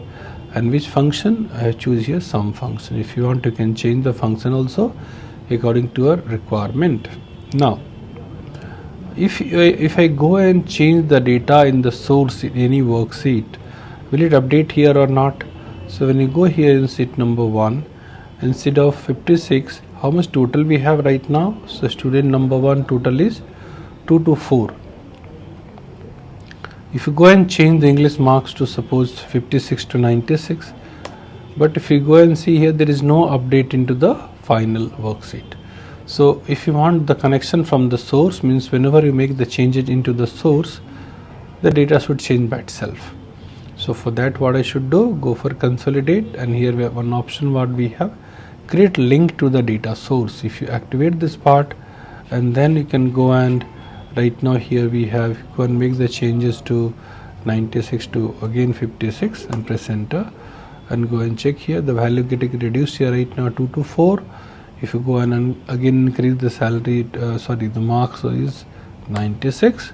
And which function? I choose here sum function. If you want, you can change the function also according to your requirement. Now if I go and change the data in the source in any worksheet, will it update here or not? So when you go here in sheet number 1, instead of 56, how much total we have right now? So student number 1 total is 224. If you go and change the English marks to suppose 56 to 96, but if you go and see here, there is no update into the final worksheet. So if you want the connection from the source, means whenever you make the changes into the source, the data should change by itself. So for that, what I should do, go for consolidate, and here we have one option what we have, create link to the data source. If you activate this part, and then you can go and right now here we have, go and make the changes to 96 to again 56 and press enter, and go and check here the value getting reduced here right now 2 to 4. If you go and again increase the salary, the marks is 96,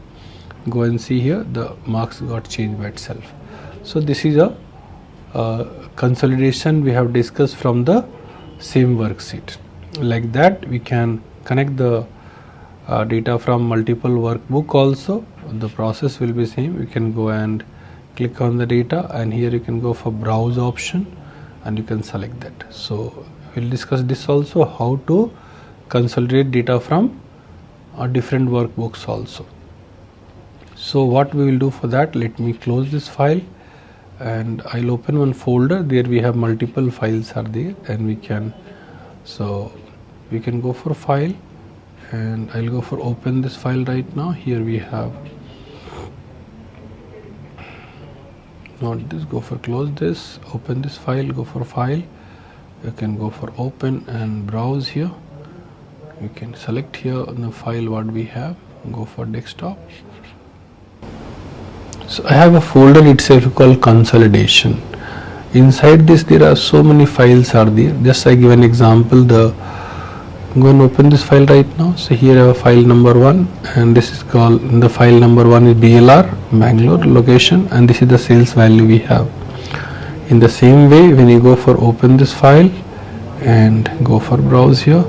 go and see here the marks got changed by itself. So this is a consolidation we have discussed from the same worksheet. Like that we can connect the data from multiple workbook also. The process will be same. You can go and click on the data, and here you can go for browse option and you can select that. So we'll discuss this also, how to consolidate data from different workbooks also. So what we will do for that, let me close this file and I'll open one folder. There we have multiple files are there, and we can go for file, and I'll go for open this file right now. Here we have not this, go for close this, open this file, go for file, you can go for open and browse here. You can select here on the file what we have, go for desktop. So I have a folder itself called consolidation. Inside this there are so many files are there. Just I give an example. I'm going to open this file right now. So here I have a file number 1, and this is called, the file number 1 is BLR Bangalore location, and this is the sales value we have. In the same way, when you go for open this file and go for browse here,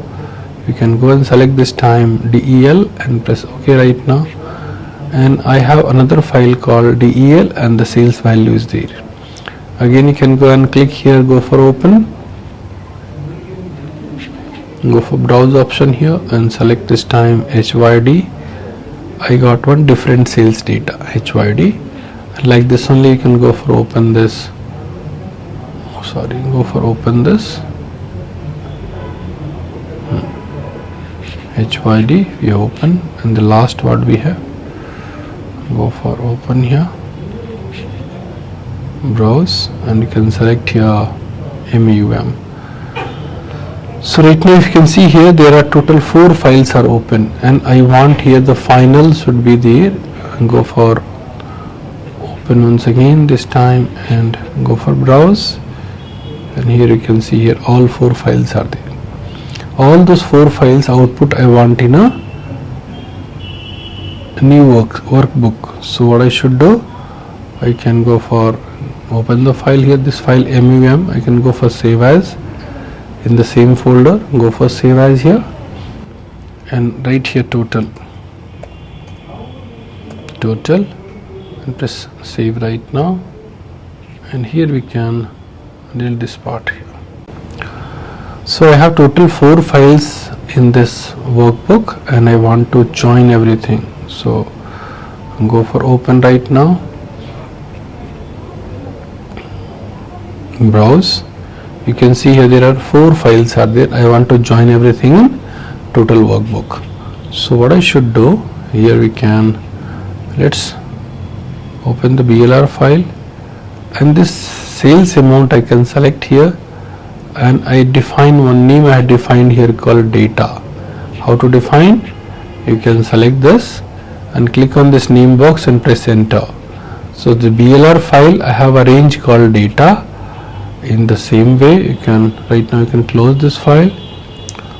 you can go and select this time DEL and press OK right now, and I have another file called DEL and the sales value is there. Again you can go and click here, go for open, go for browse option here and select this time HYD. I got one different sales data HYD, and like this only you can go for open this, go for open this HYD, we open, and the last what we have, go for open here, browse, and you can select here MUM. So right now if you can see here there are total 4 files are open, and I want here the final should be there, and go for open once again this time and go for browse, and here you can see here all 4 files are there. All those 4 files output I want in a new workbook. So what I should do, I can go for open the file here, this file MUM, I can go for save as in the same folder, go for save as here and write here total, and press save right now, and here we can delete this part here. So I have total 4 files in this workbook and I want to join everything. So go for open right now, browse, you can see here there are 4 files are there. I want to join everything in total workbook. So what I should do, here we can, let's open the BLR file, and this sales amount I can select here, and I define one name I had defined here called data. How to define? You can select this and click on this name box and press enter. So the BLR file I have a range called data. In the same way you can, right now you can close this file.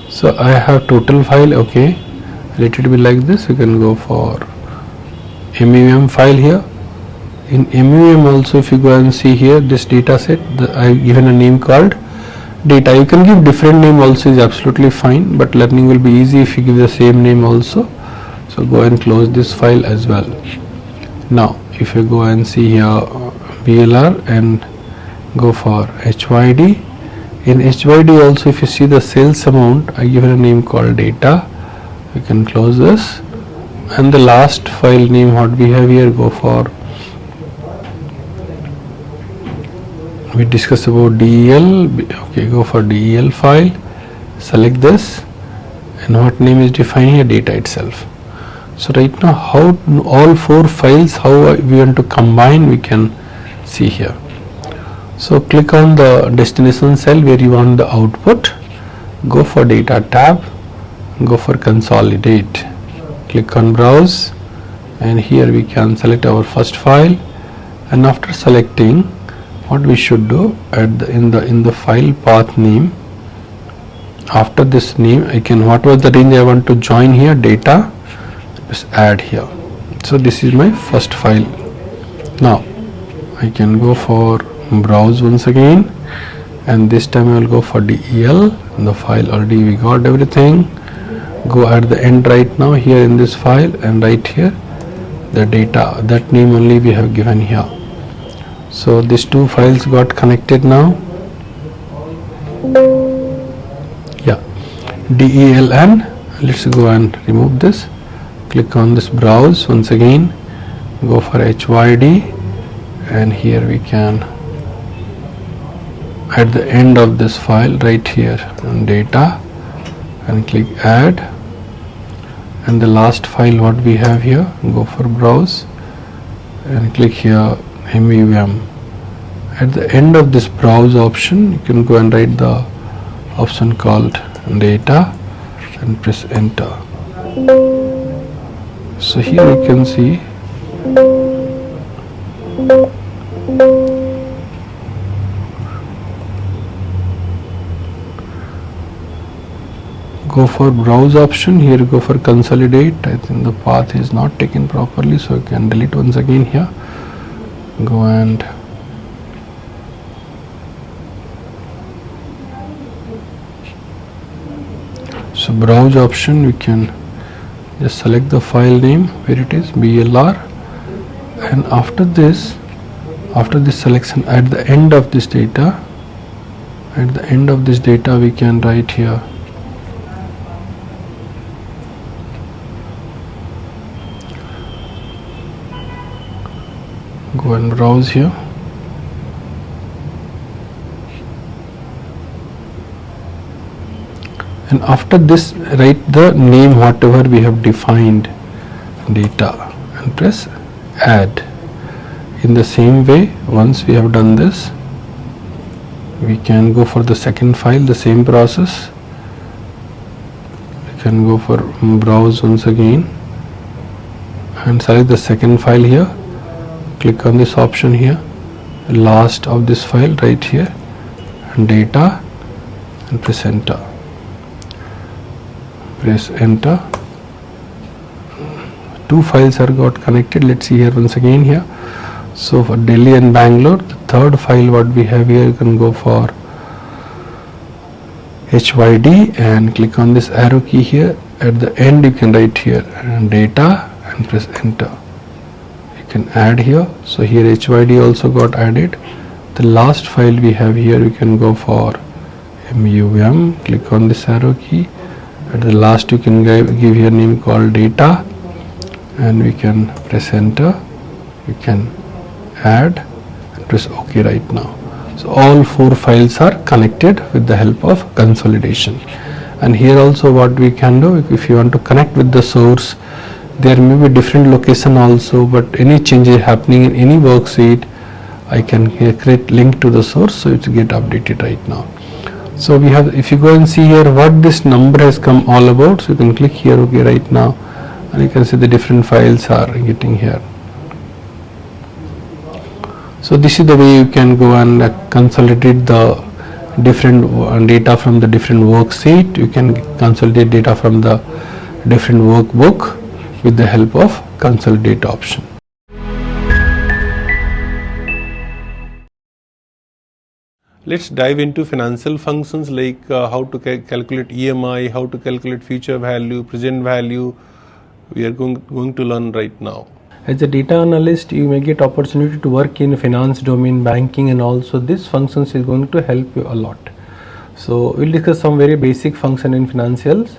So I have total file, okay, let it be like this. You can go for MUM file here. In MUM also if you go and see here this data set, I have given a name called data. You can give different name also, is absolutely fine, but learning will be easy if you give the same name also. So go and close this file as well. Now if you go and see here BLR and go for HYD, in HYD also if you see the sales amount, I given a name called data. You can close this, and the last file name what we have here, go for, we discuss about DEL, okay, go for DEL file, select this, and what name is defined here, data itself. So right now how all 4 files, how we want to combine, we can see here. So click on the destination cell where you want the output, go for data tab, go for consolidate, click on browse, and here we can select our first file, and after selecting, what we should do, at the in the file path name, after this name I can, what was the range I want to join here, data, just add here. So this is my first file. Now I can go for browse once again, and this time I will go for DEL, the file already we got everything. Go at the end right now here in this file and write here the data, that name only we have given here. So these 2 files got connected now. Yeah, DEL, and let's go and remove this. Click on this browse once again, go for HYD, and here we can at the end of this file right here on data and click add, and the last file what we have here, go for browse and click here MUM. At the end of this browse option you can go and write the option called data and press enter. So here you can see go for browse option, here go for consolidate. I think the path is not taken properly, so you can delete once again here, go and so browse option, we can just select the file name where it is BLR, and after this selection at the end of this data we can write here go and browse here, and after this write the name whatever we have defined data and press add. In the same way, once we have done this, we can go for the second file, the same process. We can go for browse once again and select the second file here, click on this option here, last of this file right here, and data, and press enter. Press enter. Two files are got connected. Let's see here once again here. So for Delhi and Bangalore, the third file what we have here, you can go for HYD and click on this arrow key here. At the end you can write here data and press enter. You can add here. So here HYD also got added. The last file we have here, we can go for MUM, click on this arrow key. At the last you can give here name called data, and we can press enter. You can add and press OK right now. So all four files are connected with the help of consolidation. And here also what we can do, if you want to connect with the source, there may be different location also, but any changes happening in any worksheet, I can here create link to the source, so it will get updated right now. So we have, if you go and see here what this number has come all about, so you can click here OK right now, and you can see the different files are getting here. So this is the way you can go and consolidate the different data from the different worksheet. You can consolidate data from the different workbook with the help of consolidate option. Let's dive into financial functions like how to calculate EMI, how to calculate future value, present value. We are going to learn right now. As a data analyst, you may get opportunity to work in finance domain, banking, and also this functions is going to help you a lot. So we'll discuss some very basic function in financials.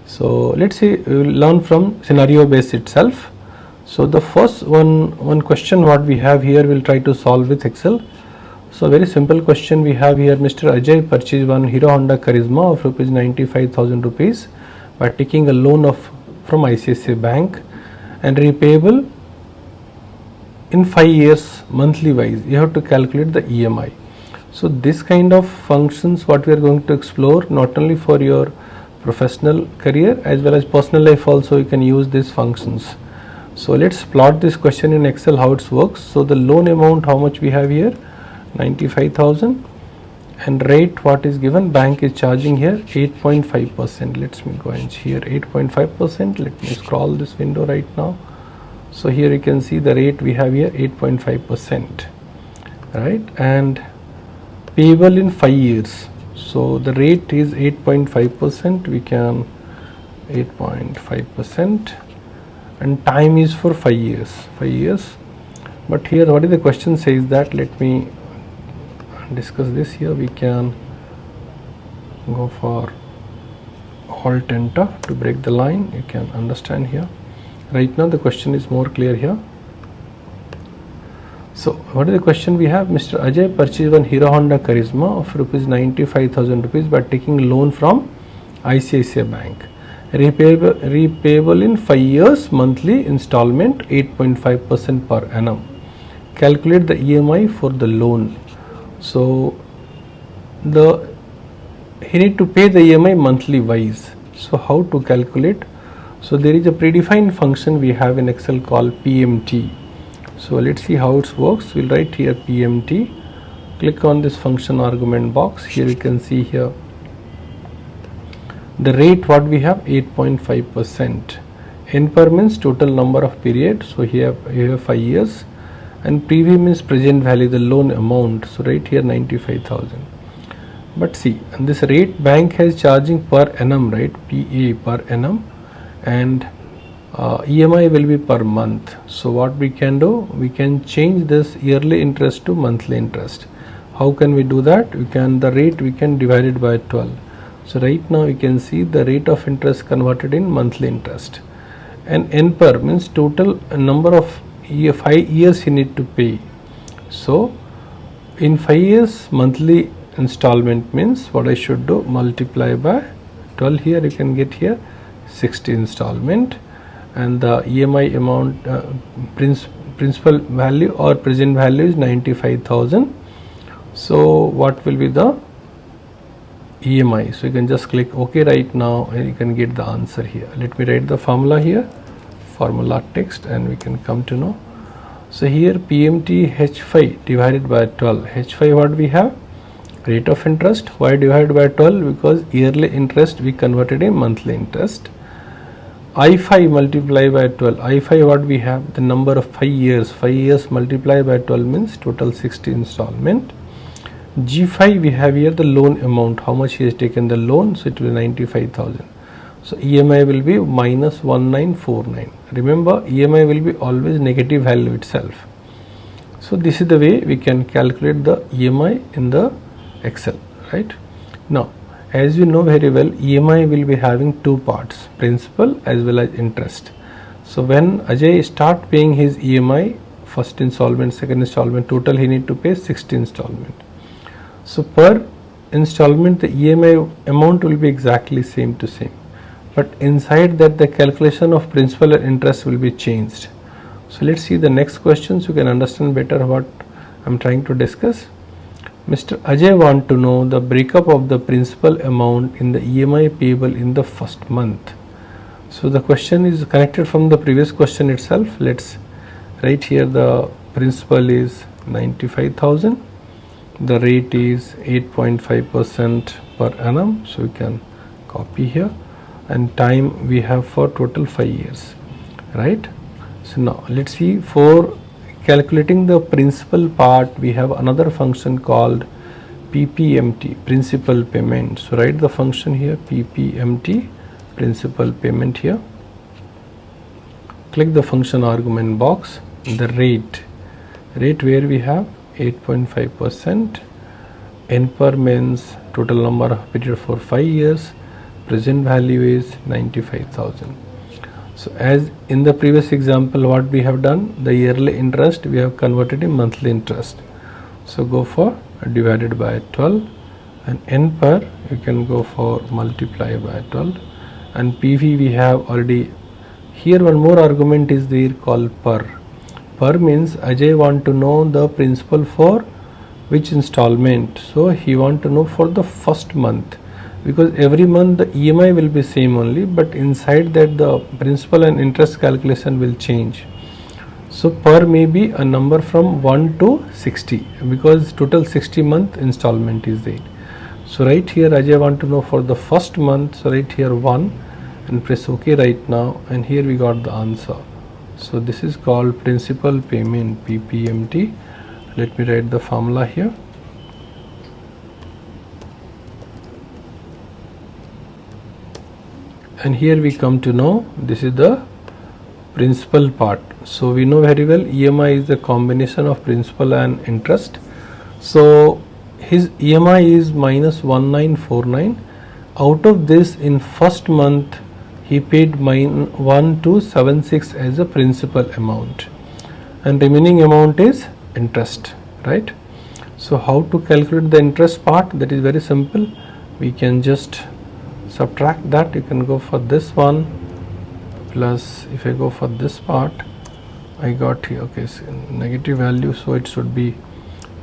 So let's see, we will learn from scenario based itself. So the first one question what we have here, we'll try to solve with Excel. So very simple question we have here. Mr. Ajay purchased one Hero Honda Charisma of rupees 95,000 rupees by taking a loan from ICICI Bank and repayable in 5 years monthly wise. You have to calculate the EMI. So this kind of functions what we are going to explore, not only for your professional career as well as personal life also, you can use these functions. So let's plot this question in Excel how it works. So the loan amount how much we have here, 95,000, and rate what is given, bank is charging here 8.5%. Let me go and here 8.5%. Let me scroll this window right now. So here you can see the rate we have here 8.5%, right, and payable in 5 years. So the rate is 8.5%. We can 8.5%, and time is for 5 years. 5 years. But here what is the question says that, let me discuss this here. We can go for Alt Enter to break the line. You can understand here. Right now the question is more clear here. So what is the question we have? Mr. Ajay purchased one Hero Honda Charisma of rupees 95,000 rupees by taking loan from ICICI Bank. Repayable in 5 years, monthly installment 8.5% per annum. Calculate the EMI for the loan. So he need to pay the EMI monthly wise. So how to calculate? So there is a predefined function we have in Excel called PMT. So let's see how it works. We'll write here PMT. Click on this function argument box. Here you can see here the rate what we have 8.5%. NPER means total number of period. So here you have 5 years, and PV means present value, the loan amount. So right here 95,000. But see, and this rate bank has charging per annum, right? PA per annum, and EMI will be per month. So what we can do, we can change this yearly interest to monthly interest. How can we do that? The rate we can divide it by 12. So right now you can see the rate of interest converted in monthly interest, and NPER means total number of 5 years you need to pay. So in 5 years monthly installment means what I should do, multiply by 12. Here you can get here 60 installment, and the EMI amount principal value or present value is 95,000. So what will be the EMI? So you can just click OK right now, and you can get the answer here. Let me write the formula here, formula text, and we can come to know. So here PMT H5 divided by 12. H5 what we have? Rate of interest. Why divided by 12? Because yearly interest we converted in monthly interest. I5 multiply by 12. I5 what we have? The number of 5 years. 5 years multiply by 12 means total 60 installment. G5 we have here the loan amount, how much he has taken the loan. So it will be 95,000. So EMI will be minus 1949. Remember, EMI will be always negative value itself. So this is the way we can calculate the EMI in the Excel, right? Now as you know very well, EMI will be having two parts, principal as well as interest. So when Ajay start paying his EMI, first installment, second installment, total he need to pay 60 installment. So per installment the EMI amount will be exactly same to same, but inside that the calculation of principal and interest will be changed. So let's see the next question so you can understand better what I'm trying to discuss. Mr. Ajay want to know the breakup of the principal amount in the EMI payable in the first month. So the question is connected from the previous question itself. Let's write here the principal is 95,000. The rate is 8.5% per annum. So we can copy here, and time we have for total 5 years, right? So now let's see, for calculating the principal part we have another function called PPMT, principal payment. So write the function here PPMT, principal payment here. Click the function argument box, the rate where we have 8.5%. NPER means total number of period for 5 years. Present value is 95,000. So as in the previous example what we have done, the yearly interest we have converted in monthly interest. So go for divided by 12, and NPER you can go for multiply by 12, and PV we have already. Here one more argument is there called per. Per means Ajay want to know the principal for which installment. So he want to know for the first month, because every month the EMI will be same only, but inside that the principal and interest calculation will change. So per may be a number from 1 to 60, because total 60 month installment is there. So right here Ajay want to know for the first month. So right here 1 and press OK right now, and here we got the answer. So this is called principal payment, PPMT. Let me write the formula here. And here we come to know this is the principal part. So we know very well EMI is the combination of principal and interest. So his EMI is minus 1949. Out of this, in first month he paid 1276 as a principal amount, and remaining amount is interest, right? So how to calculate the interest part? That is very simple. We can just subtract that. You can go for this one plus, if I go for this part, I got here, okay, so negative value, so it should be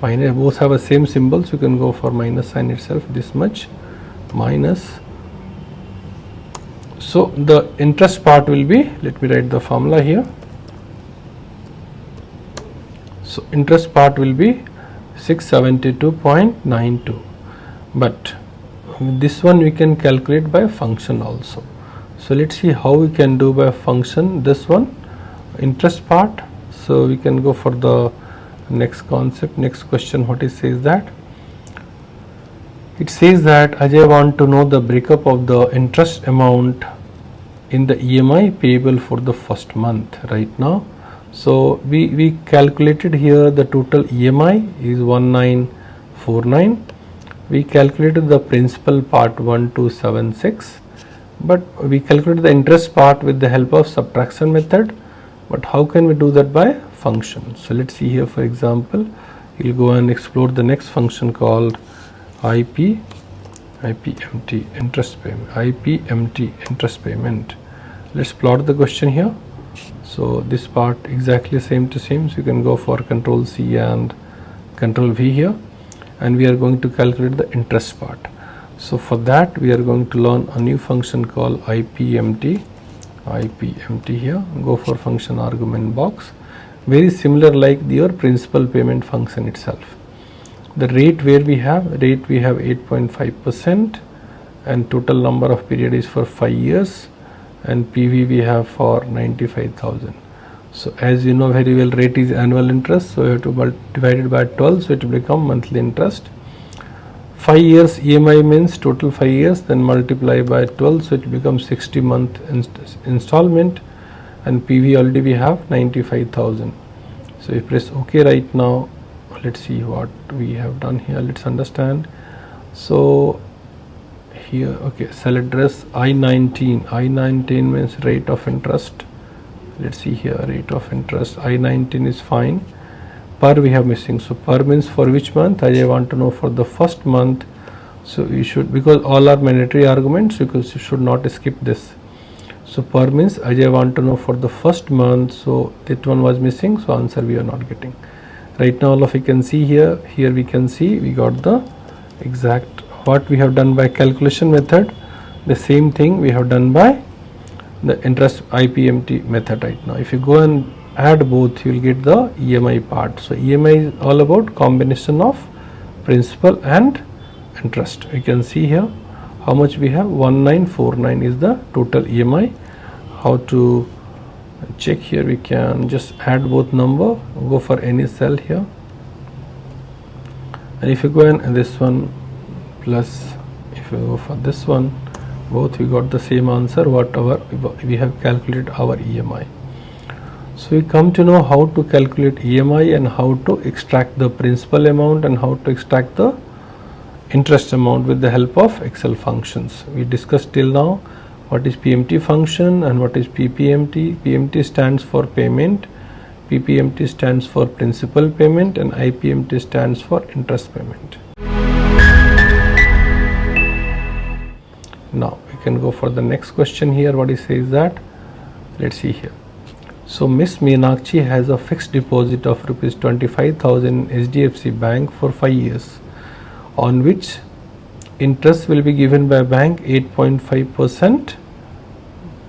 minus. Both have the same symbol, so you can go for minus sign itself, this much minus. So the interest part will be, let me write the formula here. So interest part will be 672.92, but this one we can calculate by function also. So let's see how we can do by function this one, interest part. So we can go for the next concept, next question. What it says that? It says that Ajay want to know the breakup of the interest amount in the EMI payable for the first month right now. So we calculated here the total EMI is 1949. We calculated the principal part 1276, but we calculated the interest part with the help of subtraction method. But how can we do that by function? So let's see here. For example, we'll go and explore the next function called IPMT interest payment. IPMT interest payment. Let's plot the question here. So this part exactly same to same. So you can go for Control C and Control V here, and we are going to calculate the interest part. So for that we are going to learn a new function called IPMT. IPMT here. Go for function argument box. Very similar like your principal payment function itself. The rate where we have 8.5%, and total number of period is for 5 years, and PV we have for 95,000. So as you know very well, rate is annual interest, so you have to divide it by 12, so it will become monthly interest. 5 years EMI means total 5 years, then multiply by 12, so it becomes 60 month installment, and PV already we have 95,000. So if press OK right now, let's see what we have done here. Let's understand. So here, okay, cell address I-19 means rate of interest. Let's see here, rate of interest I-19 is fine. Per we have missing. So per means for which month? I want to know for the first month. So you should, because all are mandatory arguments, because you should not skip this. So per means I want to know for the first month. So that one was missing, so answer we are not getting. Right now all of you can see here we can see we got the exact what we have done by calculation method. The same thing we have done by the interest IPMT method right now. If you go and add both, you will get the EMI part. So EMI is all about combination of principal and interest. You can see here how much we have, 1949 is the total EMI. How to check here? We can just add both number, go for any cell here, and if you go and this one plus if you go for this one, both we got the same answer whatever we have calculated our EMI. So we come to know how to calculate EMI and how to extract the principal amount and how to extract the interest amount with the help of Excel functions. We discussed till now what is PMT function and what is PPMT. PMT stands for payment, PPMT stands for principal payment, and IPMT stands for interest payment. Now we can go for the next question here. What it says that, let's see here. So Miss Meenakshi has a fixed deposit of rupees 25,000 in HDFC Bank for 5 years, on which interest will be given by bank 8.5%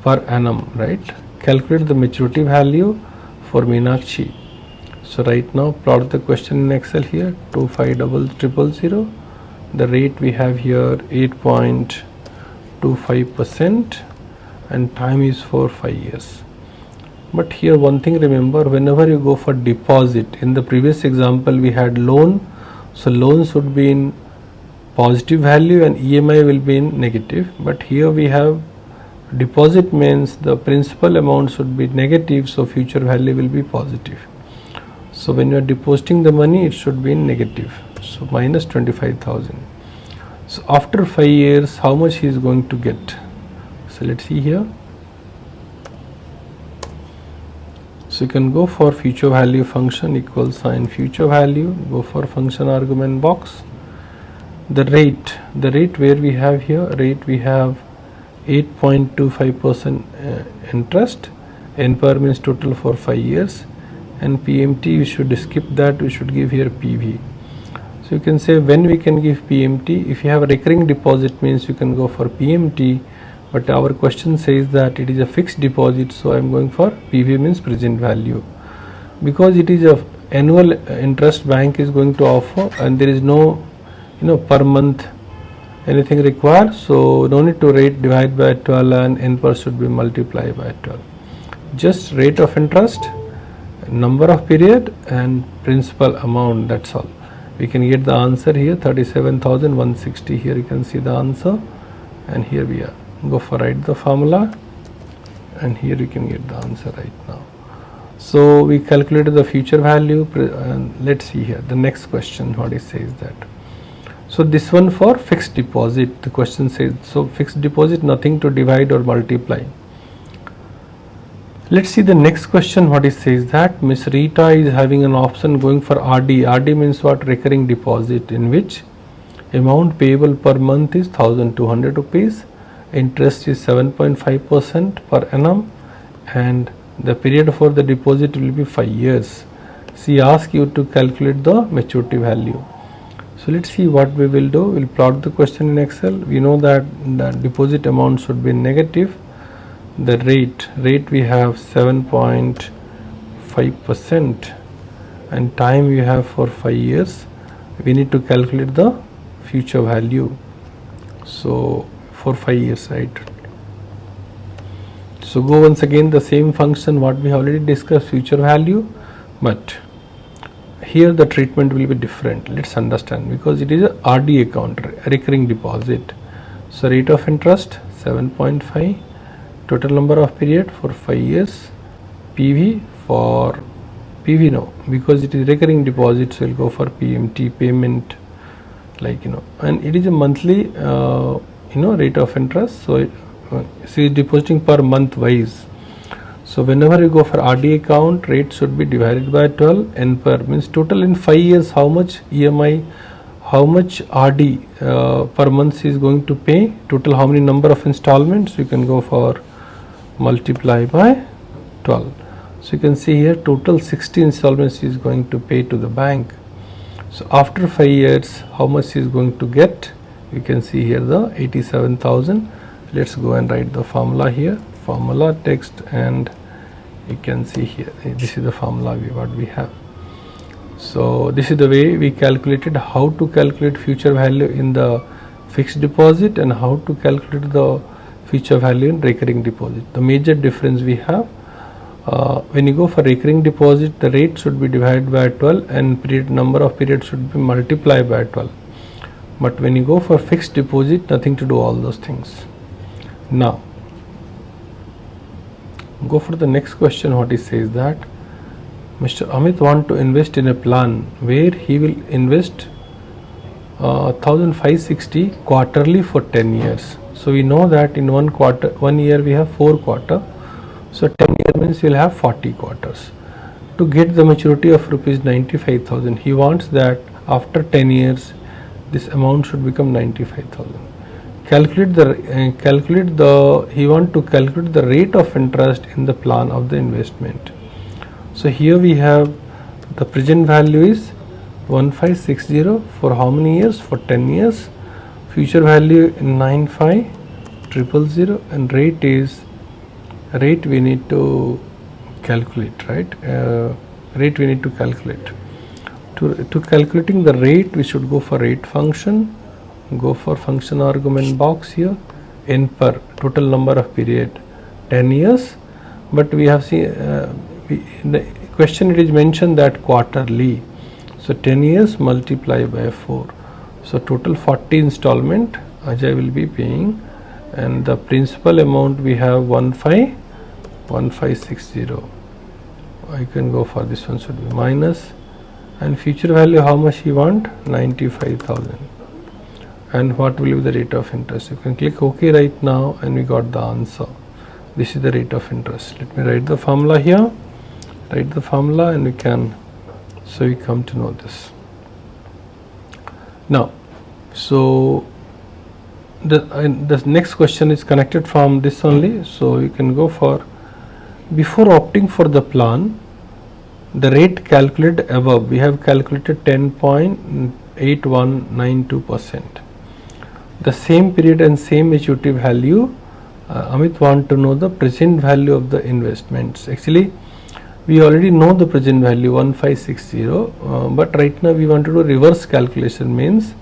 per annum, right? Calculate the maturity value for Meenakshi. So right now plot the question in Excel here, 250000. The rate we have here 8.25% and time is for 5 years. But here one thing remember, whenever you go for deposit, in the previous example we had loan, so loan should be in positive value and EMI will be in negative, but here we have deposit means the principal amount should be negative, so future value will be positive. So when you are depositing the money, it should be in negative, so minus 25,000. So after 5 years how much he is going to get? So let's see here. So you can go for future value function equals sign future value, go for function argument box. The rate where we have here, we have 8.25% interest, NPR means total for 5 years, and PMT we should skip that, we should give here PV. So you can say when we can give PMT. If you have a recurring deposit means you can go for PMT, but our question says that it is a fixed deposit, so I am going for PV means present value, because it is a annual interest bank is going to offer and there is no per month anything required, so no need to rate divide by 12 and NPR should be multiplied by 12. Just rate of interest, number of period and principal amount, that's all. We can get the answer here 37,160. Here you can see the answer, and here we are. Go for write the formula, and here you can get the answer right now. So we calculated the future value, and let's see here the next question what it says that. So this one for fixed deposit, the question says, so fixed deposit nothing to divide or multiply. Let's see the next question what it says that Miss Rita is having an option going for RD. RD means what? Recurring deposit, in which amount payable per month is 1,200 rupees, interest is 7.5% per annum, and the period for the deposit will be 5 years. She asks you to calculate the maturity value. So let's see what we will do. We'll plot the question in Excel. We know that the deposit amount should be negative. The rate we have 7.5%, and time we have for 5 years. We need to calculate the future value. So for 5 years, right? So go once again the same function what we already discussed, future value, but here the treatment will be different. Let's understand, because it is a RD account, recurring deposit. So rate of interest 7.5, total number of period for 5 years, PV for PV no, because it is recurring deposit, so we'll go for PMT, payment, and it is a monthly rate of interest. So she is depositing per month wise. So whenever you go for RD account, rate should be divided by 12, NPR means total in 5 years how much EMI, how much RD per month she is going to pay, total how many number of installments, you can go for multiply by 12. So you can see here total 60 installments is going to pay to the bank. So after 5 years how much is going to get, you can see here the 87,000. Let's go and write the formula here, formula text, and you can see here this is the formula what we have. So this is the way we calculated how to calculate future value in the fixed deposit and how to calculate the future value in recurring deposit. The major difference we have, when you go for recurring deposit, the rate should be divided by 12 and period number of periods should be multiplied by 12. But when you go for fixed deposit, nothing to do all those things. Now go for the next question what it says that Mr. Amit want to invest in a plan where he will invest 1,560 quarterly for 10 years. So we know that in 1 year we have 4 quarters. So 10 years means we will have 40 quarters. To get the maturity of rupees 95,000, he wants that after 10 years this amount should become 95,000. He want to calculate the rate of interest in the plan of the investment. So here we have the present value is 1560 for how many years? For 10 years. Future value 95000, and rate we need to calculate, right? Rate we need to calculate. To calculating the rate, we should go for rate function, go for function argument box here, NPR, total number of period 10 years, but we have seen in the question it is mentioned that quarterly, so 10 years multiply by 4, so total 40 installment Ajay will be paying, and the principal amount we have 1560. I can go for this one, should be minus, and future value how much he want? 95,000. And what will be the rate of interest? You can click OK right now, and we got the answer. This is the rate of interest. Let me write the formula here. write the formula and we can, so you come to know this. Now, so the next question is connected from this only, so you can go for, before opting for the plan, the rate calculated above, we have calculated 10.8192%. The same period and same maturity value, Amit want to know the present value of the investments. Actually, we already know the present value 1560, but right now we want to do reverse calculation, means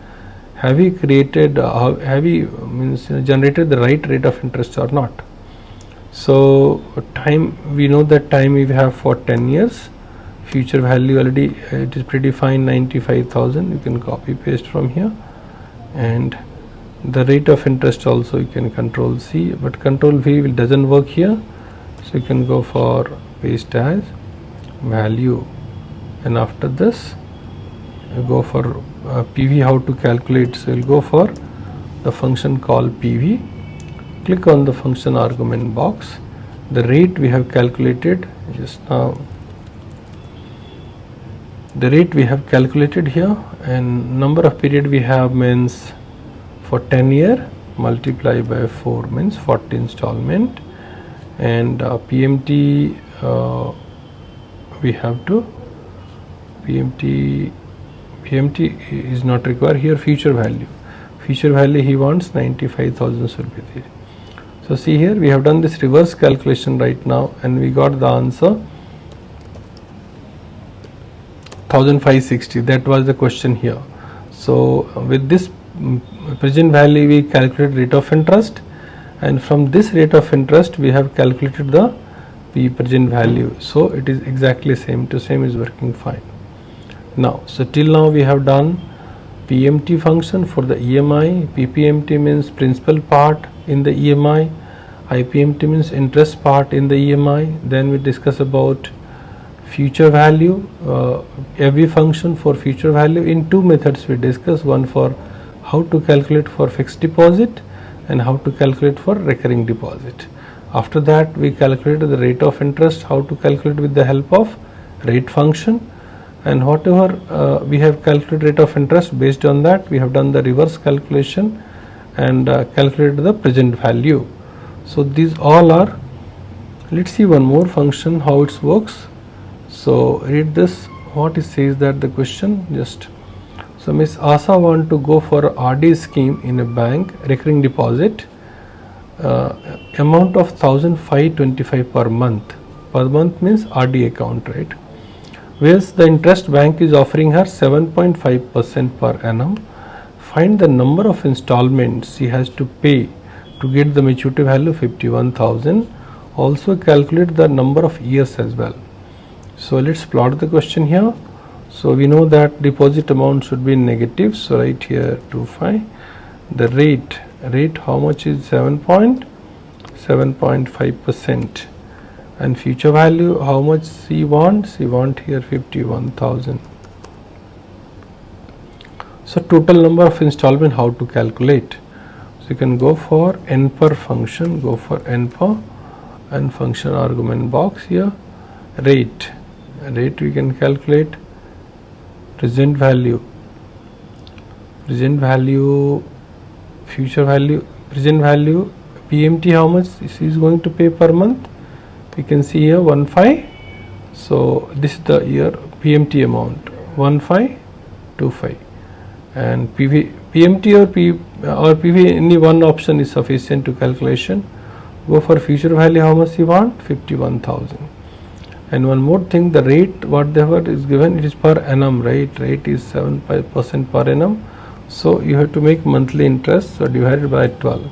have we created, generated the right rate of interest or not. So time, we know that time we have for 10 years, future value already it is predefined 95,000, you can copy paste from here, and the rate of interest also you can control C, but control V doesn't work here, so you can go for paste as value, and after this you go for PV, how to calculate. So you'll go for the function called PV, click on the function argument box, the rate we have calculated just now, the rate we have calculated here, and number of period we have means for 10 year multiply by 4 means 40 installment, and PMT we have to, PMT is not required here, future value he wants 95,000 should be there. So see here we have done this reverse calculation right now and we got the answer 1560, that was the question here. So with this present value we calculate rate of interest, and from this rate of interest we have calculated the P present value, so it is exactly same to same, is working fine. Now, so till now we have done PMT function for the EMI, PPMT means principal part in the EMI, IPMT means interest part in the EMI. Then we discuss about future value, every function for future value in two methods we discuss, one for how to calculate for fixed deposit and how to calculate for recurring deposit. After that we calculated the rate of interest, how to calculate with the help of rate function, and whatever we have calculated rate of interest, based on that we have done the reverse calculation and calculated the present value. So these all are, let's see one more function how it works. So read this, what it says that the question just, so Miss Asa want to go for a RD scheme in a bank, recurring deposit, amount of 1525 per month means RD account, right? Whereas the interest bank is offering her 7.5% per annum. Find the number of installments she has to pay to get the maturity value 51,000. Also calculate the number of years as well. So let's plot the question here. So we know that deposit amount should be negative, so right here 25. The rate how much is 7.5%, and future value how much she wants here 51,000. So total number of installment how to calculate. So you can go for n per function, go for n per, and function argument box here, rate we can calculate, present value, future value, present value, PMT how much she is going to pay per month, we can see here 15. So this is the year PMT amount 1525, and PMT or PV, any one option is sufficient to calculation. Go for future value how much you want, 51,000. And one more thing, the rate whatever is given, it is per annum, right? Rate is 7% per annum, so you have to make monthly interest, so divided by 12.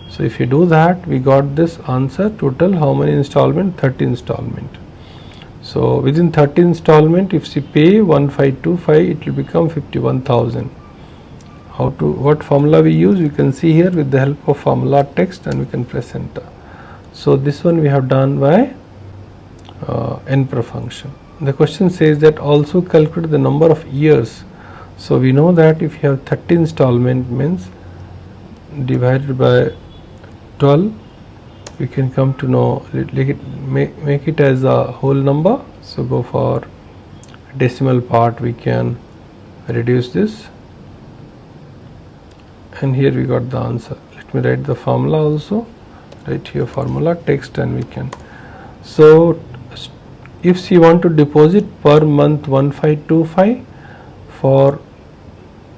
So if you do that, we got this answer total, how many installment, 30 installment. So within 30 installment, if she pay 1525, it will become 51,000. What formula we use, you can see here with the help of formula text, and we can press enter. So this one we have done by n per function. The question says that also calculate the number of years. So we know that if you have 30 installment means divided by 12, we can come to know, make it as a whole number, So go for decimal part, we can reduce this, and here we got the answer. Let me write the formula also, right here formula text, and we can. So if she want to deposit per month 1525 for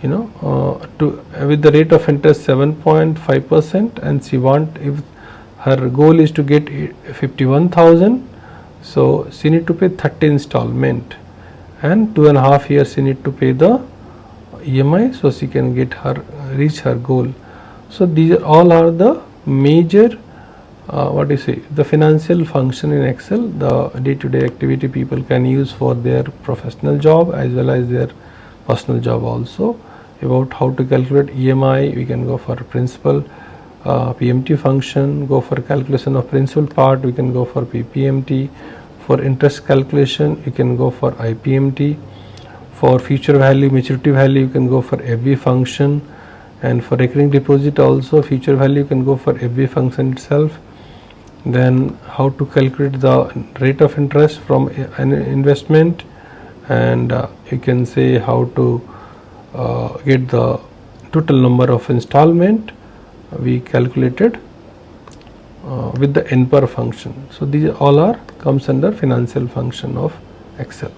with the rate of interest 7.5%, and she want, if her goal is to get 51,000, so she need to pay 30 installment, and 2.5 years she need to pay the EMI, so she can reach her goal. So these all are the major the financial function in Excel, the day-to-day activity people can use for their professional job as well as their personal job also. About how to calculate EMI, we can go for principal PMT function, go for calculation of principal part, we can go for PPMT. For interest calculation, you can go for IPMT. For future value, maturity value, you can go for FV function, and for recurring deposit also future value, you can go for FV function itself. Then how to calculate the rate of interest from an investment, and you can say how to get the total number of installment we calculated with the NPER function. So these all comes under financial function of Excel.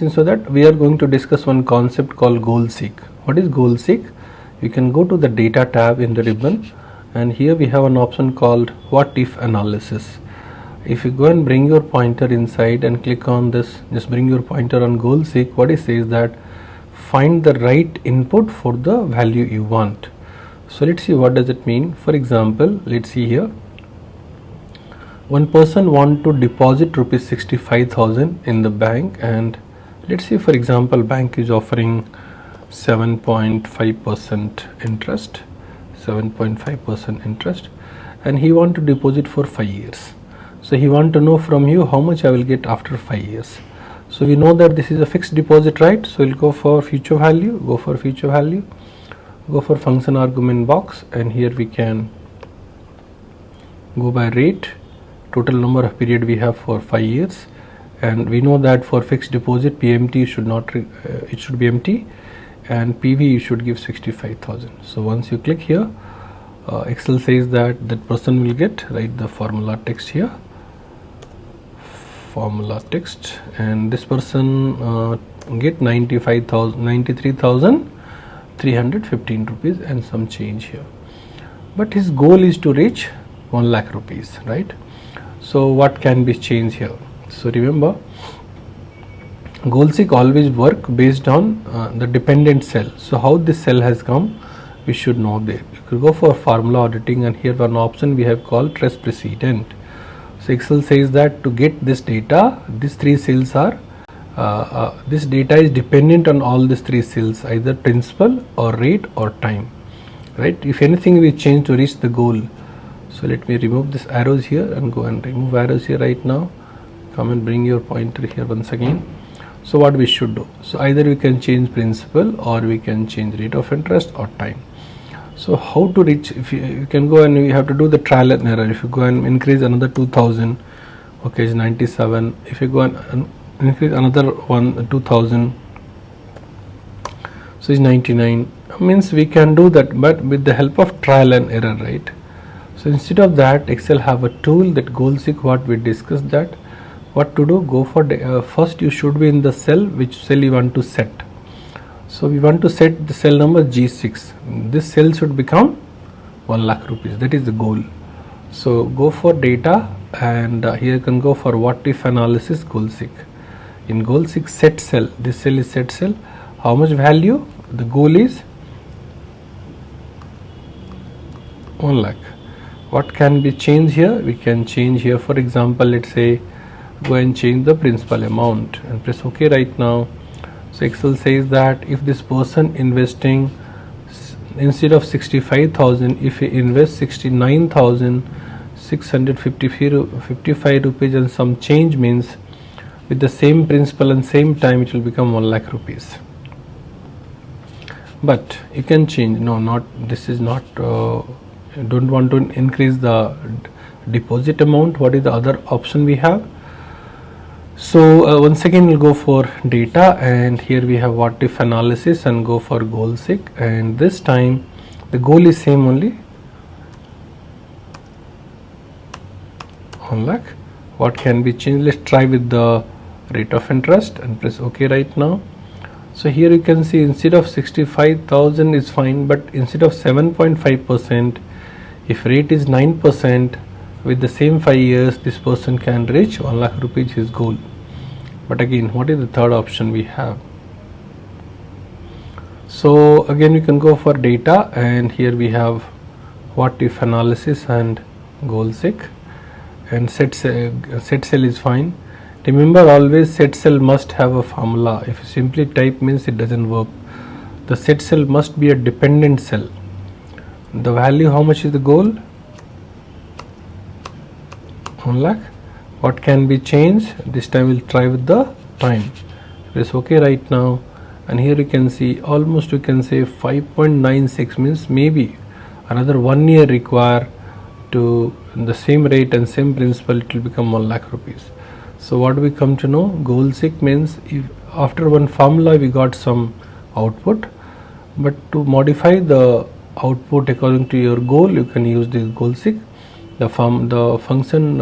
So that we are going to discuss one concept called goal seek. What is goal seek? You can go to the data tab in the ribbon, and here we have an option called what if analysis. If you go and bring your pointer inside and click on this, just bring your pointer on goal seek, what it says that find the right input for the value you want. So let's see what does it mean. For example, let's see here, one person want to deposit rupees 65,000 in the bank, and let's see, for example, bank is offering 7.5% interest, 7.5% interest, and he want to deposit for 5 years. So he want to know from you how much I will get after 5 years. So we know that this is a fixed deposit, right? So we'll go for future value, go for function argument box, and here we can go by rate, total number of period we have for 5 years, and we know that for fixed deposit PMT should not it should be empty, and PV you should give 65,000. So once you click here, Excel says that that person will get, write the formula text here, formula text, and this person get 93,315 rupees and some change here, but his goal is to reach 1 lakh rupees, right? So what can be changed here? So remember, goal seek always work based on the dependent cell. So how this cell has come, we should know there. You could go for formula auditing, and here one option we have called trace precedent. So Excel says that to get this data, these 3 cells are this data is dependent on all these 3 cells, either principal or rate or time, right? If anything we change to reach the goal. So let me remove this arrows here and go and remove arrows here right now. Come and bring your pointer here once again. So what we should do? So either we can change principal or we can change rate of interest or time. So how to reach? If you can go and you have to do the trial and error. If you go and increase another 2,000, okay, it's 97. If you go and increase another 2,000, so it's 99. Means we can do that, but with the help of trial and error, right? So instead of that, Excel have a tool that goal seek. What we discussed that. What to do? Go for first you should be in the cell, which cell you want to set. So we want to set the cell number G6. This cell should become 1 lakh rupees. That is the goal. So go for data, and here you can go for what if analysis goal seek. In goal seek set cell, this cell is set cell. How much value? The goal is 1 lakh. What can be changed here? We can change here, for example, let's say go and change the principal amount and press OK right now. So Excel says that if this person investing instead of 65,000, if he invests 69,655 rupees and some change, means with the same principal and same time it will become 1 lakh rupees. But you can change, no, not this is not don't want to increase the deposit amount. What is the other option we have? So once again we'll go for data, and here we have what if analysis and go for goal seek, and this time the goal is same only 1 lakh. What can be changed? Let's try with the rate of interest and press OK right now. So here you can see instead of 65,000 is fine, but instead of 7.5%, if rate is 9%, with the same 5 years this person can reach 1 lakh rupees his goal. But again, what is the third option we have? So again we can go for data, and here we have what if analysis and goal seek, and set cell is fine. Remember, always set cell must have a formula. If you simply type means it doesn't work. The set cell must be a dependent cell. The value, how much is the goal? 1 lakh. What can be changed? This time we'll try with the time. Press OK right now, and here you can see almost you can say 5.96, means maybe another 1 year require to the same rate and same principle it will become 1 lakh rupees. So what do we come to know? Goal seek means if after one formula we got some output, but to modify the output according to your goal you can use this goal seek. The function,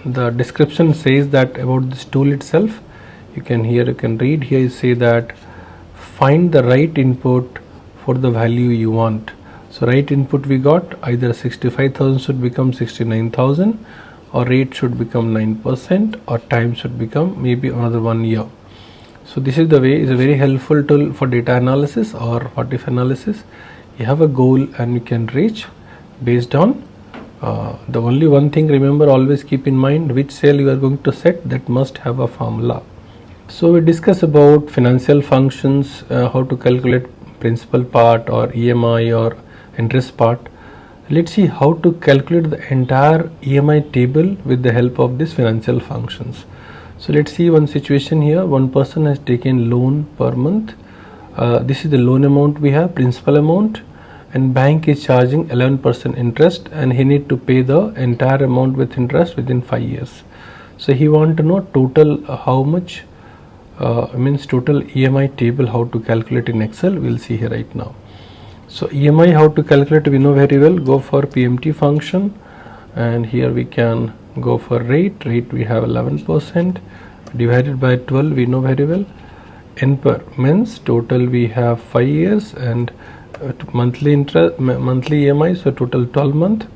the description says that about this tool itself. You can read here, you say that find the right input for the value you want. So right input we got, either 65,000 should become 69,000, or rate should become 9%, or time should become maybe another 1 year. So this is the way. Is a very helpful tool for data analysis or what if analysis. You have a goal and you can reach based on the only one thing, remember, always keep in mind which cell you are going to set, that must have a formula. So we discuss about financial functions, how to calculate principal part or EMI or interest part. Let's see how to calculate the entire EMI table with the help of these financial functions. So let's see one situation here. One person has taken loan per month. This is the loan amount we have, principal amount, and bank is charging 11% interest, and he need to pay the entire amount with interest within 5 years. So he want to know total how much, means total EMI table, how to calculate in Excel. We'll see here right now. So EMI, how to calculate, we know very well. Go for PMT function, and here we can go for rate. Rate we have 11% divided by 12, we know very well. N per means total we have 5 years, and monthly interest, monthly EMI, so total 12 month,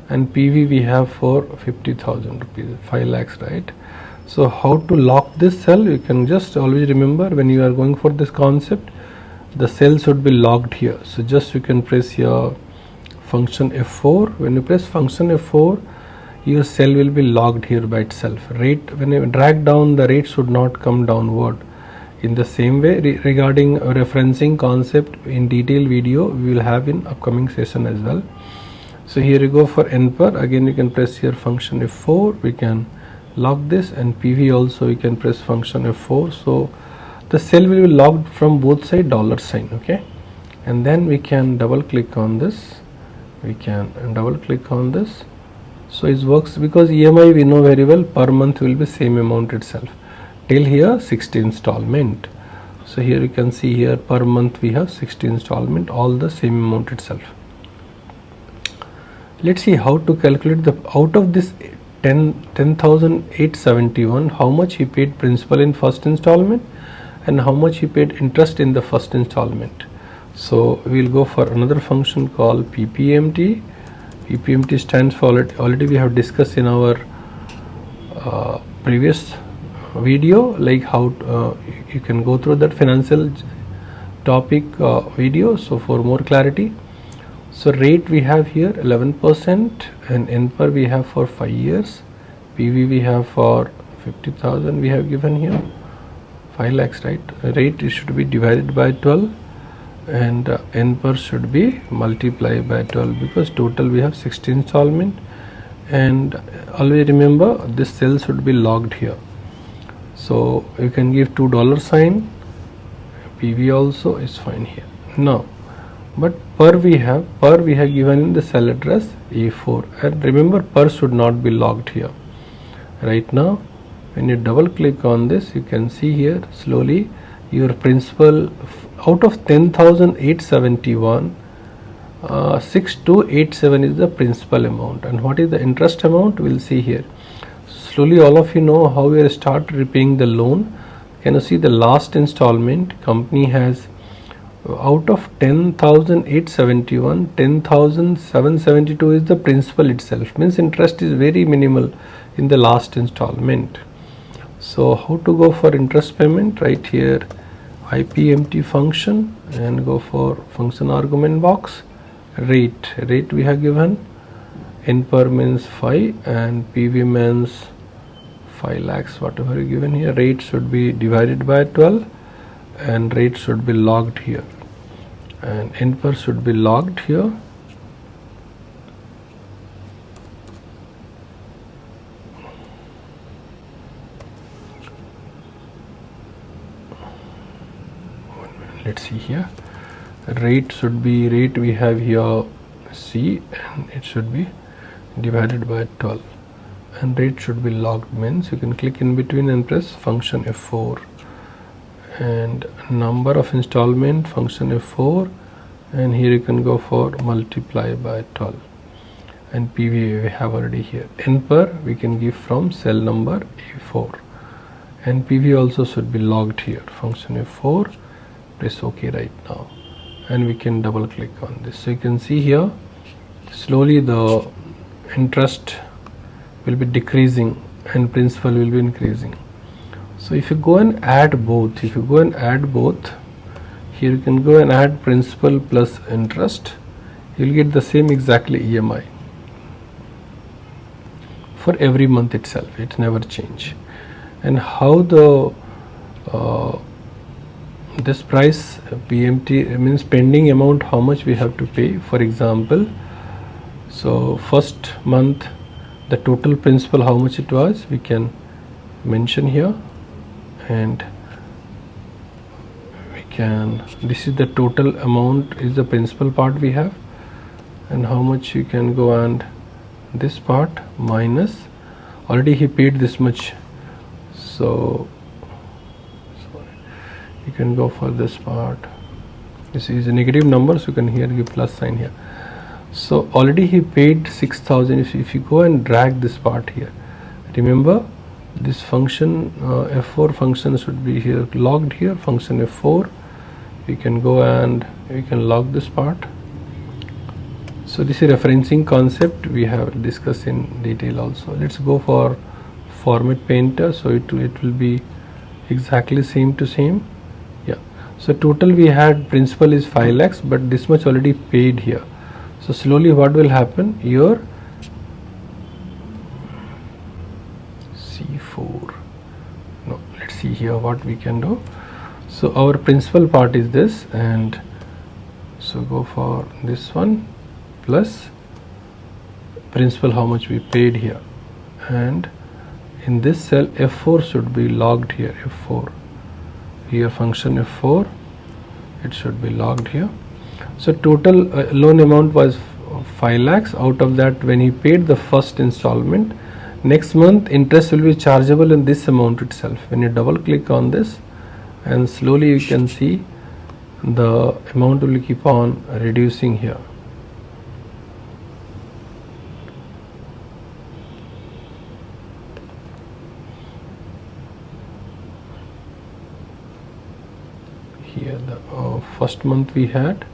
and PV we have for 50,000 rupees, 5 lakhs, right? So how to lock this cell? You can just always remember, when you are going for this concept, the cell should be locked here. So just you can press your function F4. When you press function F4, your cell will be locked here by itself. Rate, when you drag down, the rate should not come downward. In the same way, regarding referencing concept in detail video we will have in upcoming session as well. So here you go for N per, again you can press here function F4, we can lock this, and PV also you can press function F4. So the cell will be locked from both side $sign, okay? And then we can double click on this, so it works because EMI we know very well, per month will be same amount itself till here 60 installment. So here you can see here per month we have 60 installment, all the same amount itself. Let's see how to calculate the out of this 10,871, how much he paid principal in first installment and how much he paid interest in the first installment. So we'll go for another function called PPMT. PPMT stands for, already we have discussed in our previous video, like how you can go through that financial topic video, so for more clarity. So rate we have here 11%, and N per we have for 5 years, PV we have for 50,000 we have given here, 5 lakhs, right? Rate it should be divided by 12, and N per should be multiplied by 12, because total we have 60 installment. And always remember, this cell should be logged here. So you can give $2 sign, PV also is fine here. Now but per we have given in the cell address A4, and remember per should not be logged here. Right now when you double click on this, you can see here slowly your principal out of 10,871, 6287 is the principal amount, and what is the interest amount we'll see here. Slowly all of you know how we start repaying the loan. Can you see the last installment company has out of 10,871, 10,772 is the principal itself, means interest is very minimal in the last installment. So how to go for interest payment? Right here IPMT function and go for function argument box. Rate we have given, N per means 5 and PV means 5 lakhs, whatever you given here. Rate should be divided by 12 and rate should be logged here, and N per should be logged here. Let's see here, rate should be, rate we have here C, and it should be divided by 12 and rate should be logged, means you can click in between and press function F4, and number of installment function F4, and here you can go for multiply by 12, and PV we have already here. N per we can give from cell number A4, and PV also should be logged here, function F4. Press OK right now, and we can double click on this. So you can see here slowly the interest will be decreasing and principal will be increasing. So if you go and add both, here you can go and add principal plus interest, you will get the same exactly EMI for every month itself, it never change. And how the this price PMT means pending amount, how much we have to pay. For example, so first month the total principal how much it was we can mention here, and we can, this is the total amount is the principal part we have, and how much you can go and this part minus, already he paid this much, so you can go for this part. This is a negative number, so you can here give plus sign here. So already he paid 6,000. If you go and drag this part here, remember this function F4 function should be here logged here, function F4. We can go and we can log this part. So this is referencing concept we have discussed in detail also. Let's go for format painter, so it will be exactly same to same. So total we had principal is 5 lakhs, but this much already paid here. So slowly what will happen, your C4, no, let's see here what we can do. So our principal part is this, and so go for this one plus principal how much we paid here, and in this cell F4 should be logged here, F4 here, function F4, it should be logged here. So total loan amount was 5 lakhs. Out of that, when he paid the first installment, next month interest will be chargeable in this amount itself. When you double click on this, and slowly you can see the amount will keep on reducing here. Here the first month we had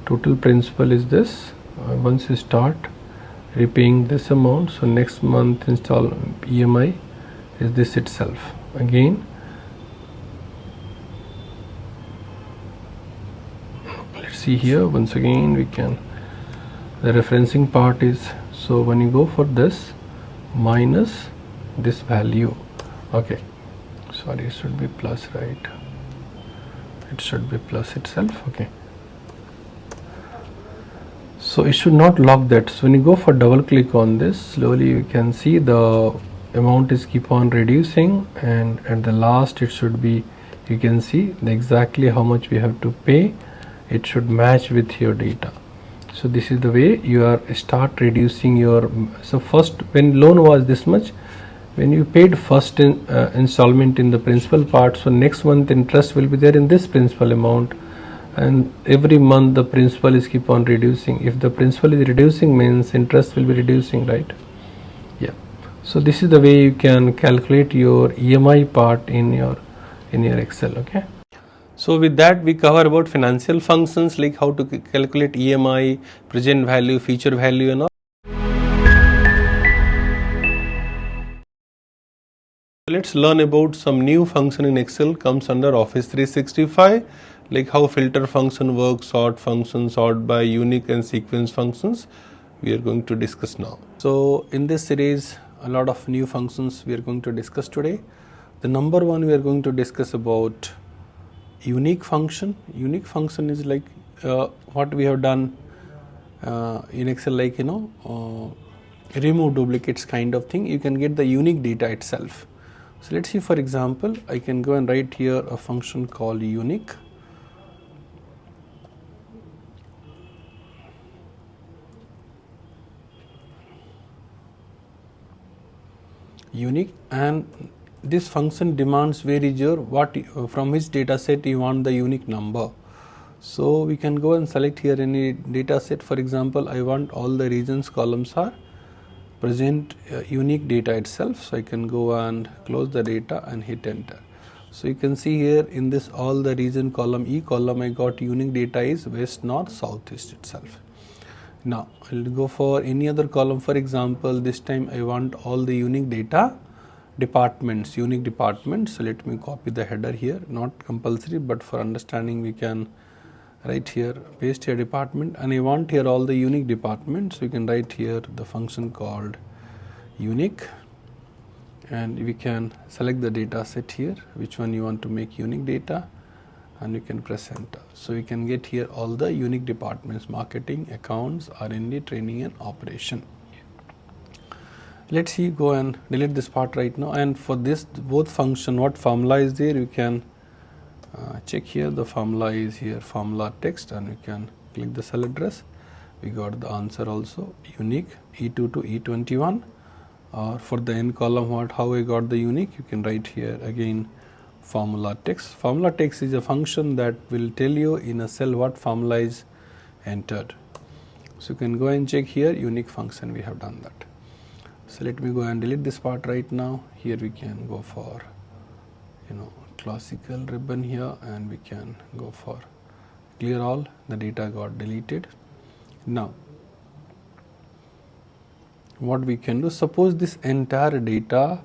total principal is this. Once you start repaying this amount, so next month install EMI is this itself. Again, let's see here once again we can, the referencing part is, so when you go for this minus this value, okay, sorry, it should be plus, right? It should be plus itself, okay. So it should not log that. So when you go for double click on this, slowly you can see the amount is keep on reducing, and at the last it should be, you can see the exactly how much we have to pay it should match with your data. So this is the way you are start reducing your, so first when loan was this much, when you paid first installment in the principal part, so next month interest will be there in this principal amount, and every month the principal is keep on reducing. If the principal is reducing means interest will be reducing, right? Yeah. So this is the way you can calculate your EMI part in your Excel. Okay. So with that we cover about financial functions like how to calculate EMI, present value, future value and all. Let's learn about some new function in Excel comes under Office 365, like how filter function works, sort function, sort by, unique and sequence functions we are going to discuss now. So in this series a lot of new functions we are going to discuss today. The number one we are going to discuss about unique function. Unique function is like what we have done in Excel, like remove duplicates kind of thing. You can get the unique data itself. So let's see, for example, I can go and write here a function called unique. Unique, and this function demands where is your from which data set you want the unique number. So we can go and select here any data set. For example, I want all the regions columns are present unique data itself. So I can go and close the data and hit enter. So you can see here in this all the region column, E column, I got unique data is west, north, south, east itself. Now I'll go for any other column. For example, this time I want all the unique data departments, unique departments. So let me copy the header here, not compulsory, but for understanding we can write here, paste here department, and I want here all the unique departments. So you can write here the function called unique, and we can select the data set here, which one you want to make unique data, and you can press enter. So you can get here all the unique departments: marketing, accounts, R&D, training and operation. Let's see, go and delete this part right now. And for this both function, what formula is there, you can check here. The formula is here, formula text, and you can click the cell address. We got the answer also, unique E2 to E21. Or for the n column, how I got the unique, you can write here again formula text. Formula text is a function that will tell you in a cell what formula is entered. So you can go and check here, unique function, we have done that. So let me go and delete this part right now. Here we can go for classical ribbon here, and we can go for clear all. The data got deleted. Now what we can do, suppose this entire data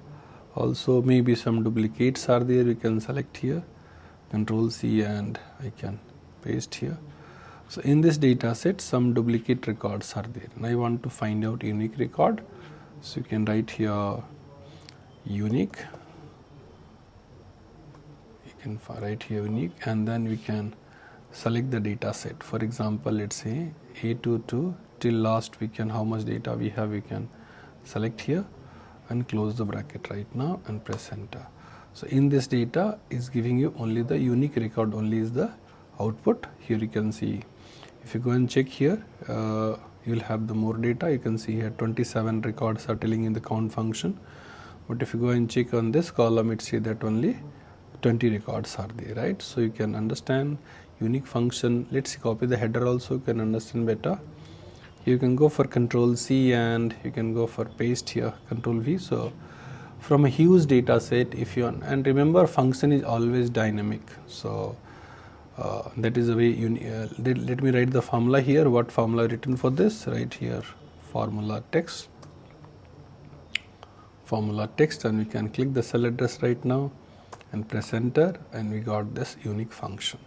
also maybe some duplicates are there, we can select here, Control C, and I can paste here. So in this data set some duplicate records are there, and I want to find out unique record. So you can write here unique, you can write here unique, and then we can select the data set. For example, let's say A22 till last, we can, how much data we have, we can select here and close the bracket right now and press enter. So in this data is giving you only the unique record, only is the output. Here you can see, if you go and check here, you will have the more data. You can see here 27 records are telling in the count function, but if you go and check on this column, it says that only 20 records are there, right? So you can understand unique function. Let's copy the header also, you can understand better. You can go for Control C, and you can go for paste here, Control V. So from a huge data set, if you, and remember function is always dynamic, so that is the way you let me write the formula here. What formula written for this? Right here, formula text, and we can click the cell address right now and press enter, and we got this unique function.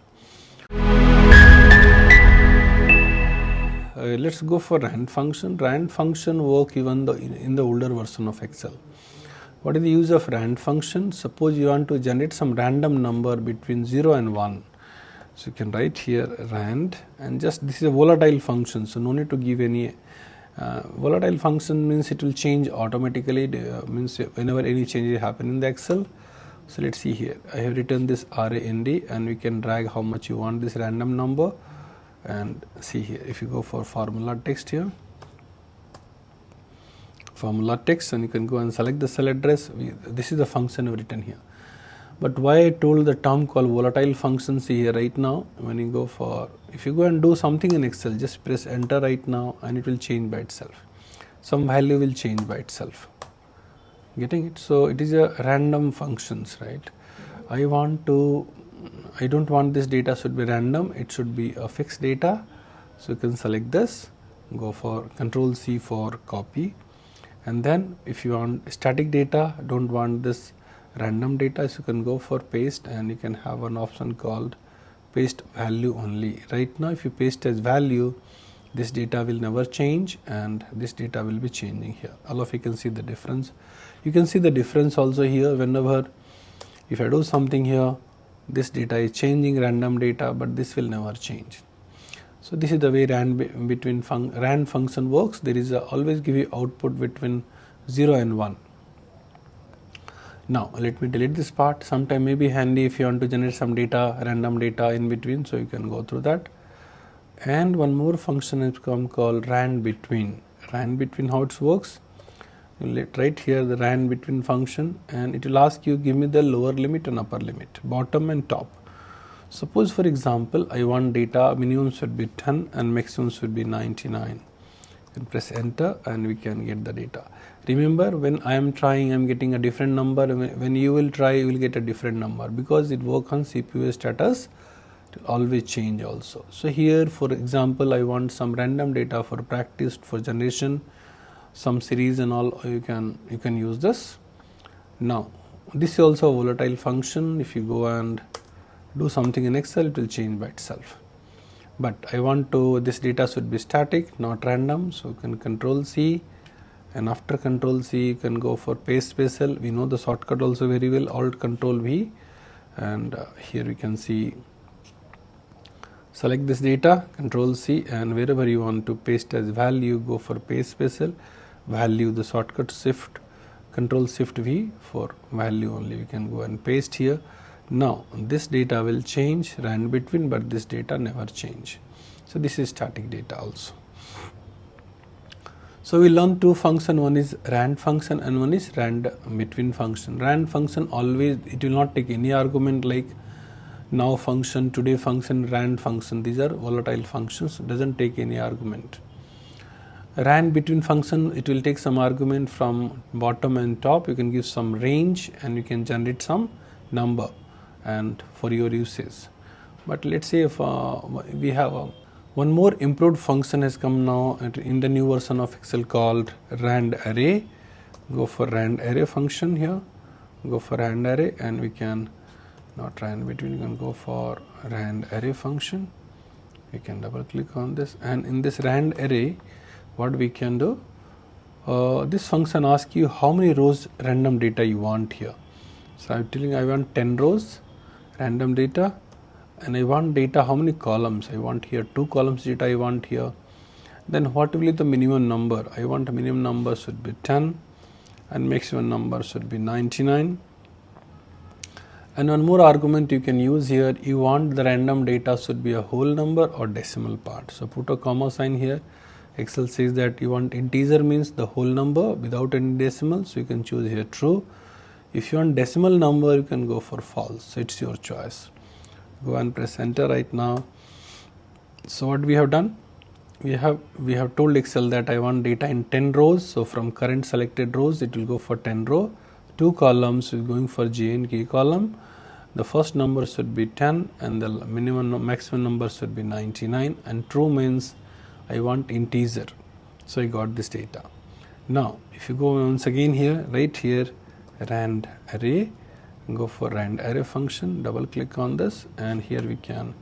Let's go for rand function. Rand function work even in the older version of Excel. What is the use of rand function? Suppose you want to generate some random number between 0 and 1. So you can write here rand, and just this is a volatile function, so no need to give any volatile function, means it will change automatically, means whenever any changes happen in the Excel. So let's see here, I have written this RAND, and we can drag how much you want this random number. and see here, if you go for formula text here, formula text, and you can go and select the cell address. This is the function we written here. But why I told the term called volatile function, see here right now, when you go for, if you go and do something in Excel, just press enter right now and it will change by itself. Some value will change by itself. Getting it? So it is a random functions, right? I don't want this data should be random, it should be a fixed data. So you can select this, go for Control C for copy, and then if you want static data, don't want this random data, so you can go for paste, and you can have an option called paste value only. Right now if you paste as value, this data will never change and this data will be changing here. All of you can see the difference. You can see the difference also here. Whenever if I do something here, this data is changing, random data, but this will never change. So this is the way rand function works. There is always give you output between 0 and 1. Now let me delete this part. Sometime may be handy if you want to generate some data, random data in between, so you can go through that. And one more function has come called rand between. Rand between, how it works, you write here the rand between function, and it will ask you give me the lower limit and upper limit, bottom and top. Suppose for example I want data minimum should be 10 and maximum should be 99. And press enter and we can get the data. Remember, when I am trying, I am getting a different number. When you will try, you will get a different number, because it works on CPU status. It will always change also. So here for example I want some random data for practice, for generation, some series and all, you can use this. Now this is also a volatile function. If you go and do something in Excel, it will change by itself. But I want to, this data should be static, not random, so you can Control C, and after Control C you can go for paste special. We know the shortcut also very well, Alt Control V, and here we can see, select this data, Control C, and wherever you want to paste as value, go for paste special, value, the shortcut Shift, Control Shift V for value only. You can go and paste here. Now this data will change, rand between, but this data never change. So this is static data also. So we learn two function, one is rand function and one is rand between function. Rand function always, it will not take any argument like now function, today function, rand function. These are volatile functions, doesn't take any argument. Rand between function, it will take some argument from bottom and top. You can give some range and you can generate some number and for your usage. But let's say if we have one more improved function has come now in the new version of Excel called rand array. Go for rand array function here, go for rand array, and we can, not rand between, you can go for rand array function. We can double click on this, and in this rand array what we can do, this function asks you how many rows random data you want here. So I'm telling I want 10 rows random data, and I want data how many columns. I want here 2 columns data I want here. Then what will be the minimum number? I want a minimum number should be 10 and maximum number should be 99. And one more argument you can use here, you want the random data should be a whole number or decimal part. So put a comma sign here. Excel says that you want integer means the whole number without any decimal, so you can choose here true. If you want decimal number, you can go for false. So it's your choice. Go and press enter right now. So what we have done, we have told Excel that I want data in 10 rows. So from current selected rows, it will go for 10 row. 2 columns is going for J and K column. The first number should be 10 and the maximum number should be 99, and true means I want integer. So I got this data. Now if you go once again here, right here, rand array, go for rand array function, double click on this, and here we can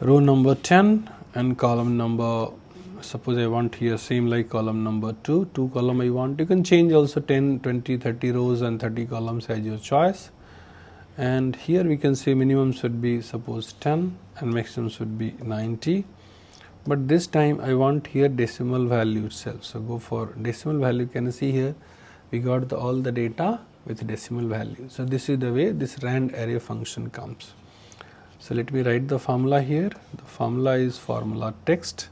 row number 10 and column number, suppose I want here same like column number 2 column I want. You can change also 10, 20, 30 rows and 30 columns as your choice. And here we can say minimum should be suppose 10 and maximum should be 90. But this time I want here decimal value itself. So go for decimal value. Can you see here we got all the data with decimal value. So this is the way this rand array function comes. So let me write the formula here. The formula is formula text.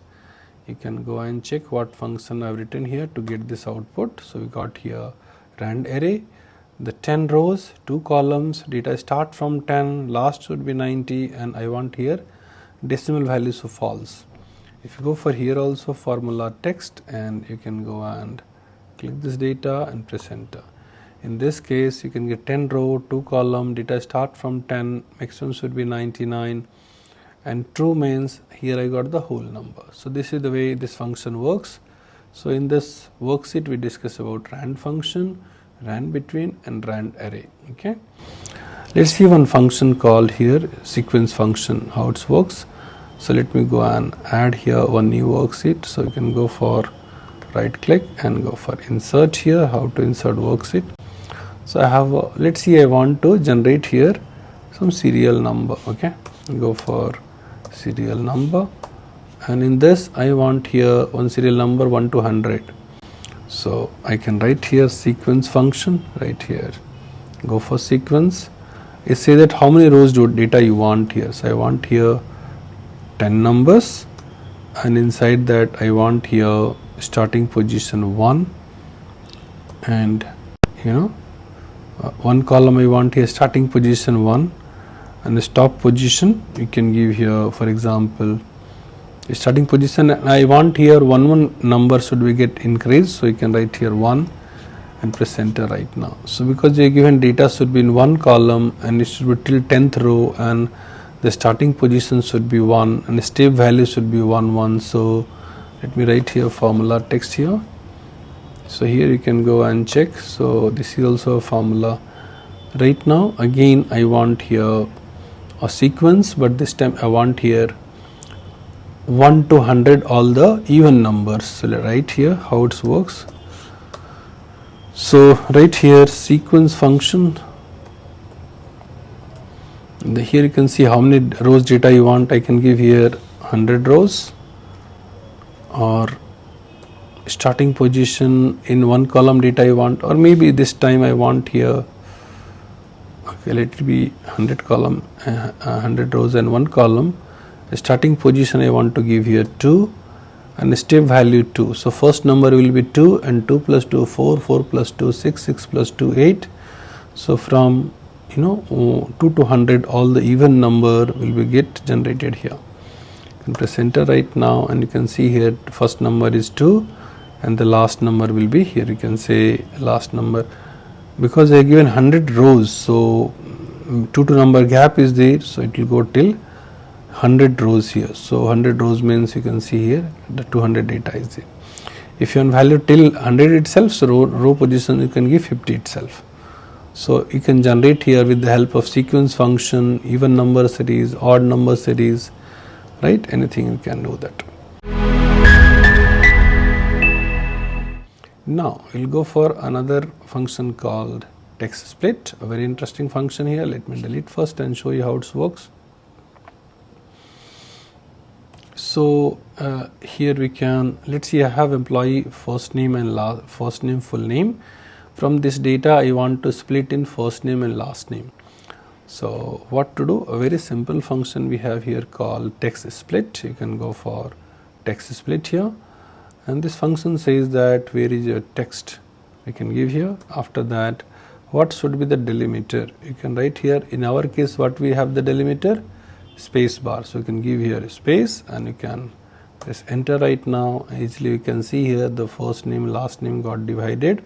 You can go and check what function I have written here to get this output. So we got here rand array, the 10 rows, 2 columns, data start from 10, last should be 90, and I want here decimal values of false. If you go for here also formula text, and you can go and click this data and press enter. In this case you can get 10 row, 2 column, data start from 10, maximum should be 99, and true means here I got the whole number. So this is the way this function works. So in this worksheet we discuss about rand function, rand between, and rand array. Okay, let's see one function called here sequence function, how it works. So let me go and add here one new worksheet. So you can go for right click and go for insert here, how to insert worksheet. So I have let's see, I want to generate here some serial number. Okay, go for serial number, and in this I want here one serial number 1 to 100. So I can write here sequence function right here, go for sequence. It says that how many rows data you want here. So I want here 10 numbers, and inside that I want here starting position 1, and one column I want here starting position 1, and the stop position you can give here, for example starting position, and I want here one number should be get increased. So you can write here 1 and press enter right now. So because you given data should be in one column and it should be till 10th row, and the starting position should be 1 and the step value should be 1 1. So let me write here formula text here. So here you can go and check. So this is also a formula. Right now again I want here a sequence, but this time I want here 1 to 100 all the even numbers. So right here how it works. So right here sequence function, here you can see how many rows data you want. I can give here 100 rows, or starting position in one column data I want, or maybe this time I want here, okay, let it be 100 column, 100 rows and one column. Starting position I want to give here 2, and step value 2. So first number will be 2, and 2 plus 2 4, 4 plus 2 6, 6 plus 2 8. So from 2 to 100 all the even number will be get generated here. You can press enter right now, and you can see here first number is 2 and the last number will be here. You can say last number, because I given 100 rows, so 2 to number gap is there, so it will go till 100 rows here. So 100 rows means you can see here the 200 data is there. If you want value till 100 itself, so row position you can give 50 itself. So you can generate here with the help of sequence function, even number series, odd number series, right? Anything you can do that. Now we'll go for another function called text split, a very interesting function here. Let me delete first and show you how it works. So here we can, let's see, I have employee first name and first name full name. From this data I want to split in first name and last name. So what to do? A very simple function we have here called text split. You can go for text split here, and this function says that where is your text, we can give here. After that, what should be the delimiter? You can write here, in our case what we have the delimiter, space bar. So you can give here a space and you can press enter right now. Easily you can see here the first name last name got divided.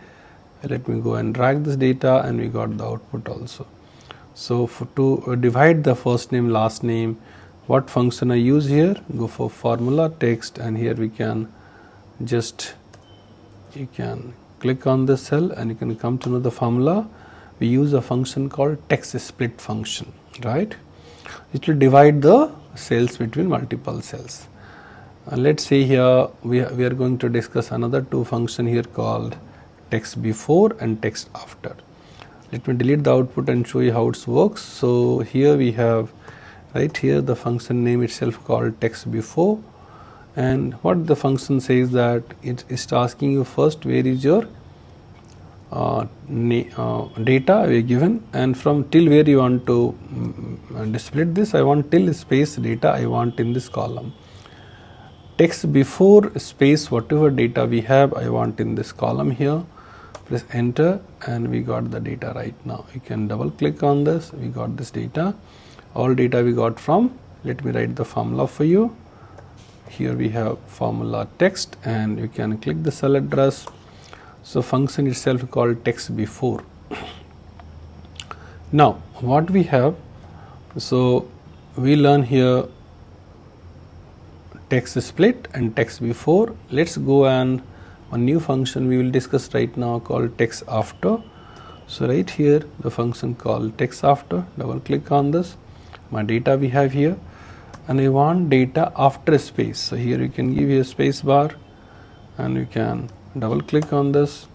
Let me go and drag this data, and we got the output also. So to divide the first name last name, what function I use here? Go for formula text, and here we can just, you can click on the cell and you can come to know the formula. We use a function called text split function, right? It will divide the cells between multiple cells. Let's say here we are going to discuss another two function here called text before and text after. Let me delete the output and show you how it works. So here we have right here the function name itself called text before, and what the function says that it is asking you first where is your data we are given, and from till where you want to split this. I want till space data I want in this column. Text before space whatever data we have I want in this column here. Press enter and we got the data right now. You can double click on this, we got this data. All data we got from, let me write the formula for you. Here we have formula text and you can click the cell address. So function itself called text before. Now what we have, so we learn here text split and text before. Let's go and a new function we will discuss right now called text after. So right here the function called text after, double click on this, my data we have here, and I want data after space. So here you can give here space bar and you can double click on this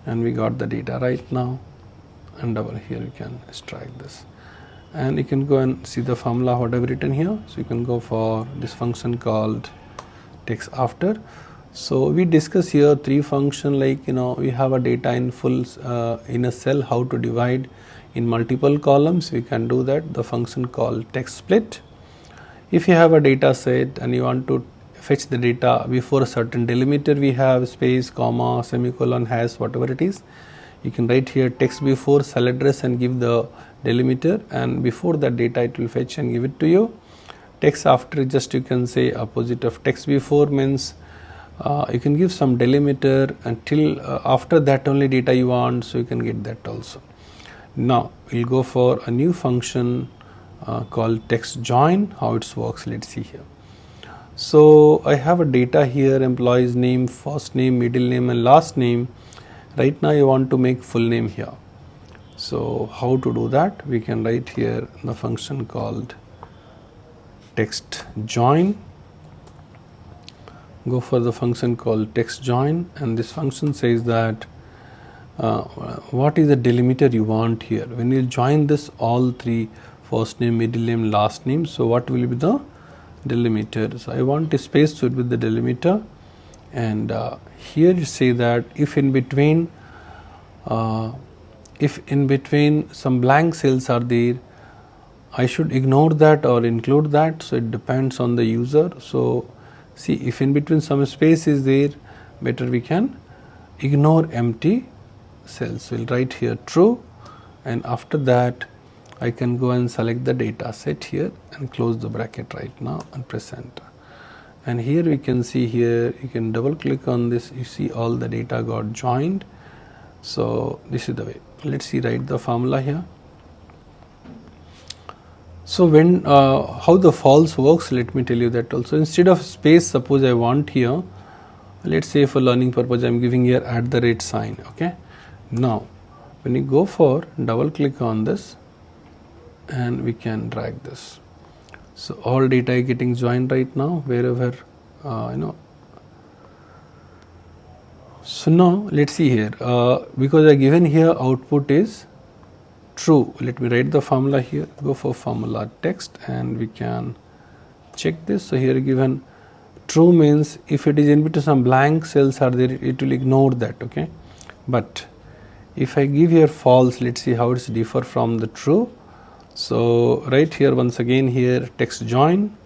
and we got the data right now, and double here you can extract this and you can go and see the formula what I've written here. So you can go for this function called text after. So we discuss here three function, like we have a data in full in a cell, how to divide in multiple columns. We can do that. The function called text split. If you have a data set and you want to fetch the data before a certain delimiter, we have space, comma, semicolon, hash, whatever it is. You can write here text before cell address and give the delimiter, and before that data it will fetch and give it to you. Text after, just you can say opposite of text before, means you can give some delimiter until after that only data you want, so you can get that also. Now we'll go for a new function called text join. How it works, let's see here. So I have a data here, employee's name, first name, middle name and last name. Right now you want to make full name here. So how to do that? We can write here the function called text join. Go for the function called text join, and this function says that what is the delimiter you want here. When you join this all three, first name, middle name, last name, so what will be the delimiter? So I want a space with the delimiter, and here you say that if in between some blank cells are there, I should ignore that or include that. So it depends on the user. So see, if in between some space is there, better we can ignore empty cells. We'll write here true, and after that I can go and select the data set here and close the bracket right now and press enter. And here we can see here, you can double click on this, you see all the data got joined. So this is the way. Let's see, write the formula here. So when how the false works, let me tell you that also. Instead of space, suppose I want here, let's say for learning purpose I am giving here @ sign. Okay. Now when you go for double click on this and we can drag this. So all data is getting joined right now wherever So now let's see here, because I given here output is true. Let me write the formula here, go for formula text and we can check this. So here given true means if it is in between some blank cells are there, it will ignore that. Okay, but if I give here false, let's see how it's differ from the true. So right here once again here text join,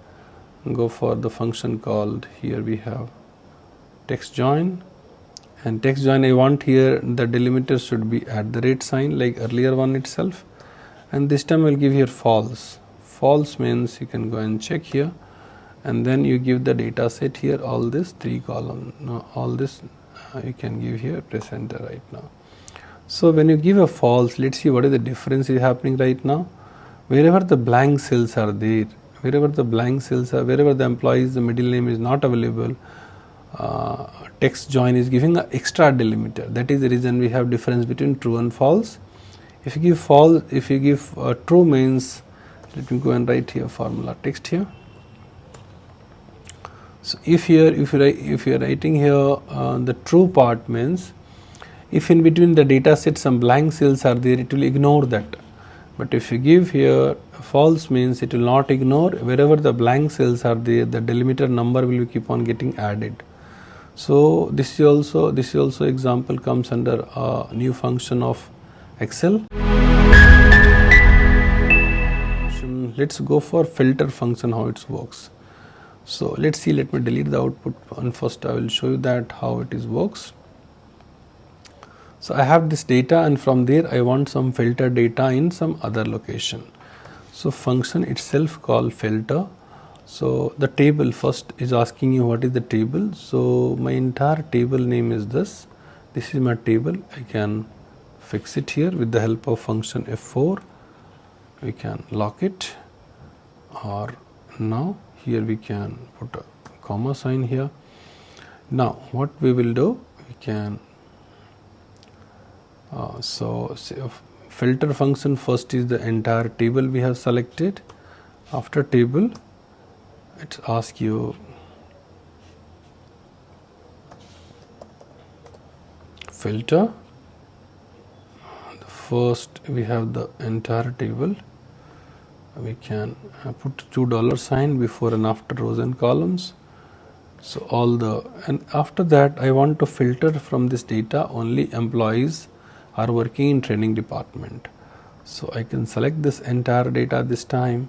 go for the function called, here we have text join, and text join I want here the delimiter should be @ sign like earlier one itself, and this time I'll give here false. False means you can go and check here, and then you give the data set here, all this 3 column, all this you can give here, press enter right now. So when you give a false, let's see what is the difference is happening right now. Wherever the blank cells are there, wherever the blank cells are, wherever the employee's the middle name is not available, text join is giving an extra delimiter. That is the reason we have difference between true and false. If you give false, if you give true means, let me go and write here formula text here. So if you are writing here the true part means if in between the data set some blank cells are there, it will ignore that. But if you give here false means it will not ignore, wherever the blank cells are there, the delimiter number will keep on getting added. So this is also example comes under a new function of Excel. Let's go for filter function, how it works. So let's see, let me delete the output, and first I will show you that how it is works. So I have this data, and from there I want some filter data in some other location. So function itself called filter. So the table first is asking you what is the table. So my entire table name is this. This is my table. I can fix it here with the help of function F4. We can lock it, or now here we can put a comma sign here. Now what we will do, we can filter function first is the entire table we have selected. After table, it asks you filter. First we have the entire table. We can put $2 before and after rows and columns. So and after that I want to filter from this data only employees are working in training department. So I can select this entire data this time.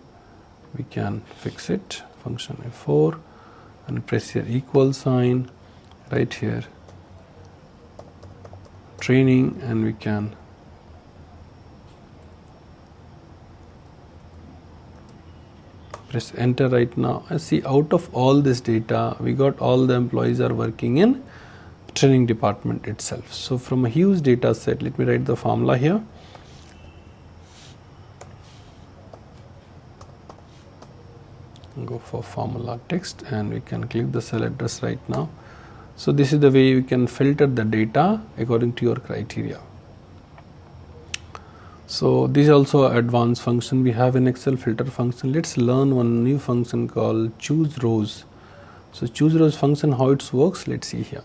We can fix it, function F4, and press here equal sign right here, training, and we can press enter right now. I see out of all this data, we got all the employees are working in training department itself. So from a huge data set, let me write the formula here. Go for formula text, and we can click the cell address right now. So this is the way you can filter the data according to your criteria. So this is also an advanced function we have in Excel, filter function. Let's learn one new function called choose rows. So choose rows function, how it works, let's see here.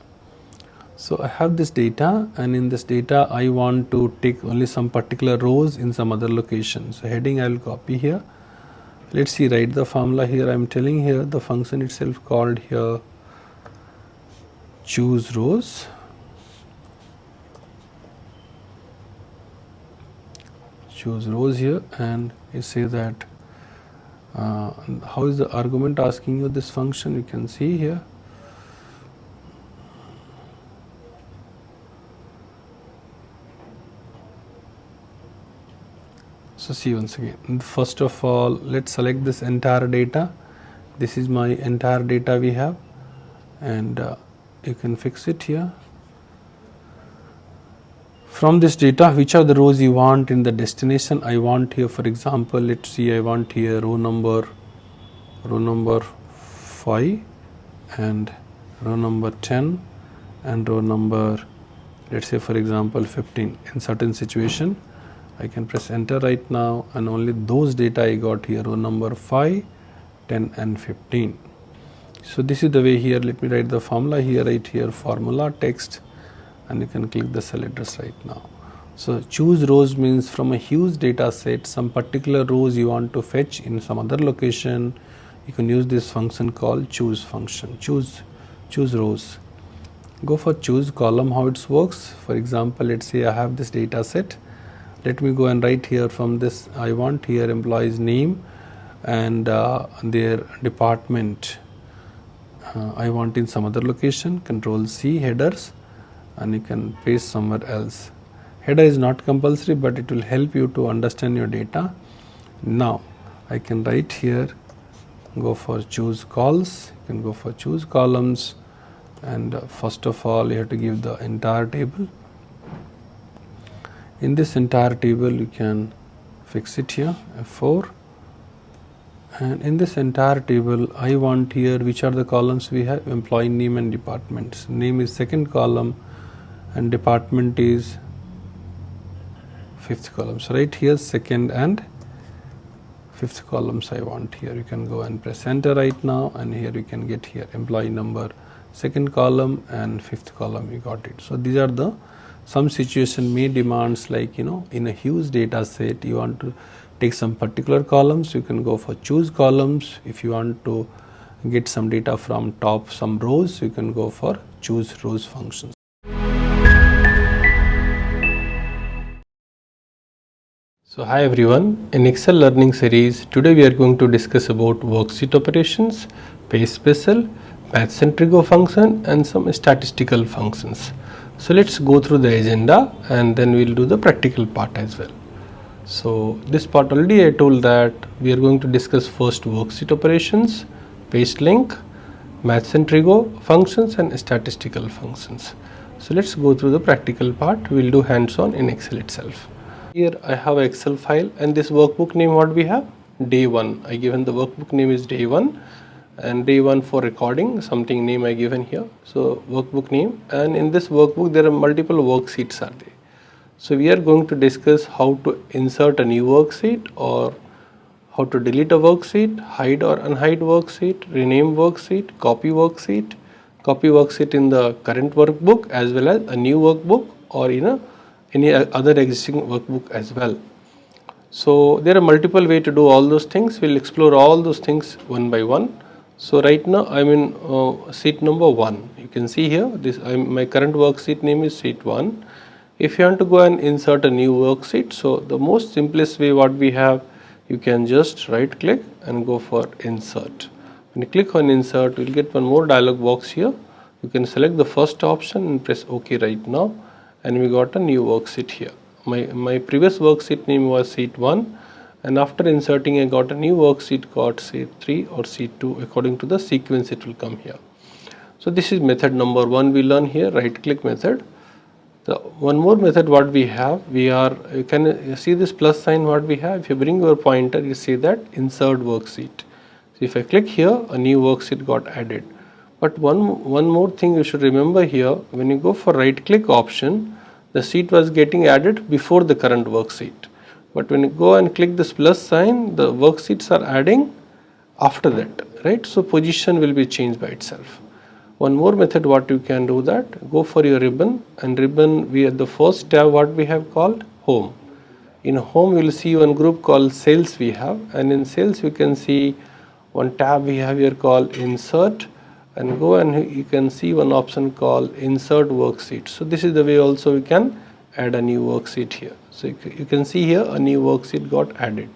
So I have this data, and in this data I want to take only some particular rows in some other location. So heading I will copy here. Let's see, write the formula here. I am telling here the function itself called here choose rows. Choose rows here, and you say that how is the argument asking you this function, you can see here. So see once again, first of all let's select this entire data. This is my entire data we have, and you can fix it here. From this data, which are the rows you want in the destination? I want here, for example, let's see, I want here row number 5, and row number 10, and row number, let's say for example 15. In certain situation I can press enter right now, and only those data I got here, row number 5, 10 and 15. So this is the way here. Let me write the formula here, right here, formula text, and you can click the cell address right now. So choose rows means from a huge data set, some particular rows you want to fetch in some other location. You can use this function called choose function, choose rows. Go for choose column, how it works. For example, let's say I have this data set. Let me go and write here from this, I want here employees name and their department. I want in some other location, control C, headers, and you can paste somewhere else. Header is not compulsory, but it will help you to understand your data. Now I can write here, go for choose calls, you can go for choose columns, and first of all you have to give the entire table. In this entire table you can fix it here, F4, and in this entire table I want here which are the columns we have, employee name and departments. Name is second column and department is fifth column. So right here second and fifth columns I want here. You can go and press enter right now, and here you can get here employee number, second column and fifth column, you got it. So these are the some situation may demands, like in a huge data set you want to take some particular columns, you can go for choose columns. If you want to get some data from top some rows, you can go for choose rows functions. So hi everyone, in Excel learning series today we are going to discuss about worksheet operations, page special, maths and trigo function and some statistical functions. So let's go through the agenda and then we'll do the practical part as well. So this part already I told that we are going to discuss first worksheet operations, page link, maths and trigo functions and statistical functions. So let's go through the practical part. We'll do hands-on in Excel itself. Here I have an Excel file and this workbook name what we have? Day 1. I given the workbook name is day 1 and day 1 for recording something name I given here. So workbook name, and in this workbook there are multiple worksheets are there. So we are going to discuss how to insert a new worksheet or how to delete a worksheet, hide or unhide worksheet, rename worksheet, copy worksheet in the current workbook as well as a new workbook or in any other existing workbook as well. So there are multiple ways to do all those things. We'll explore all those things one by one. So right now I'm in sheet number 1. You can see here this my current worksheet name is sheet 1. If you want to go and insert a new worksheet, so the most simplest way what we have, you can just right click and go for insert. When you click on insert, you will get one more dialog box here. You can select the first option and press OK right now, and we got a new worksheet here. My previous worksheet name was sheet 1, and after inserting I got a new worksheet called sheet 3 or sheet 2 according to the sequence it will come here. So this is method number 1 we learn here, right click method. The one more method what we have, you can see this plus sign what we have. If you bring your pointer, you see that insert worksheet. So if I click here, a new worksheet got added. But one more thing you should remember here, when you go for right click option, the sheet was getting added before the current worksheet. But when you go and click this plus sign, the worksheets are adding after that, right? So position will be changed by itself. One more method what you can do that, go for your ribbon, and ribbon we at the first tab what we have called home. In home you will see one group called sales we have, and in sales you can see one tab we have here called insert, and go and you can see one option called insert worksheet. So this is the way also we can add a new worksheet here. So you can see here a new worksheet got added.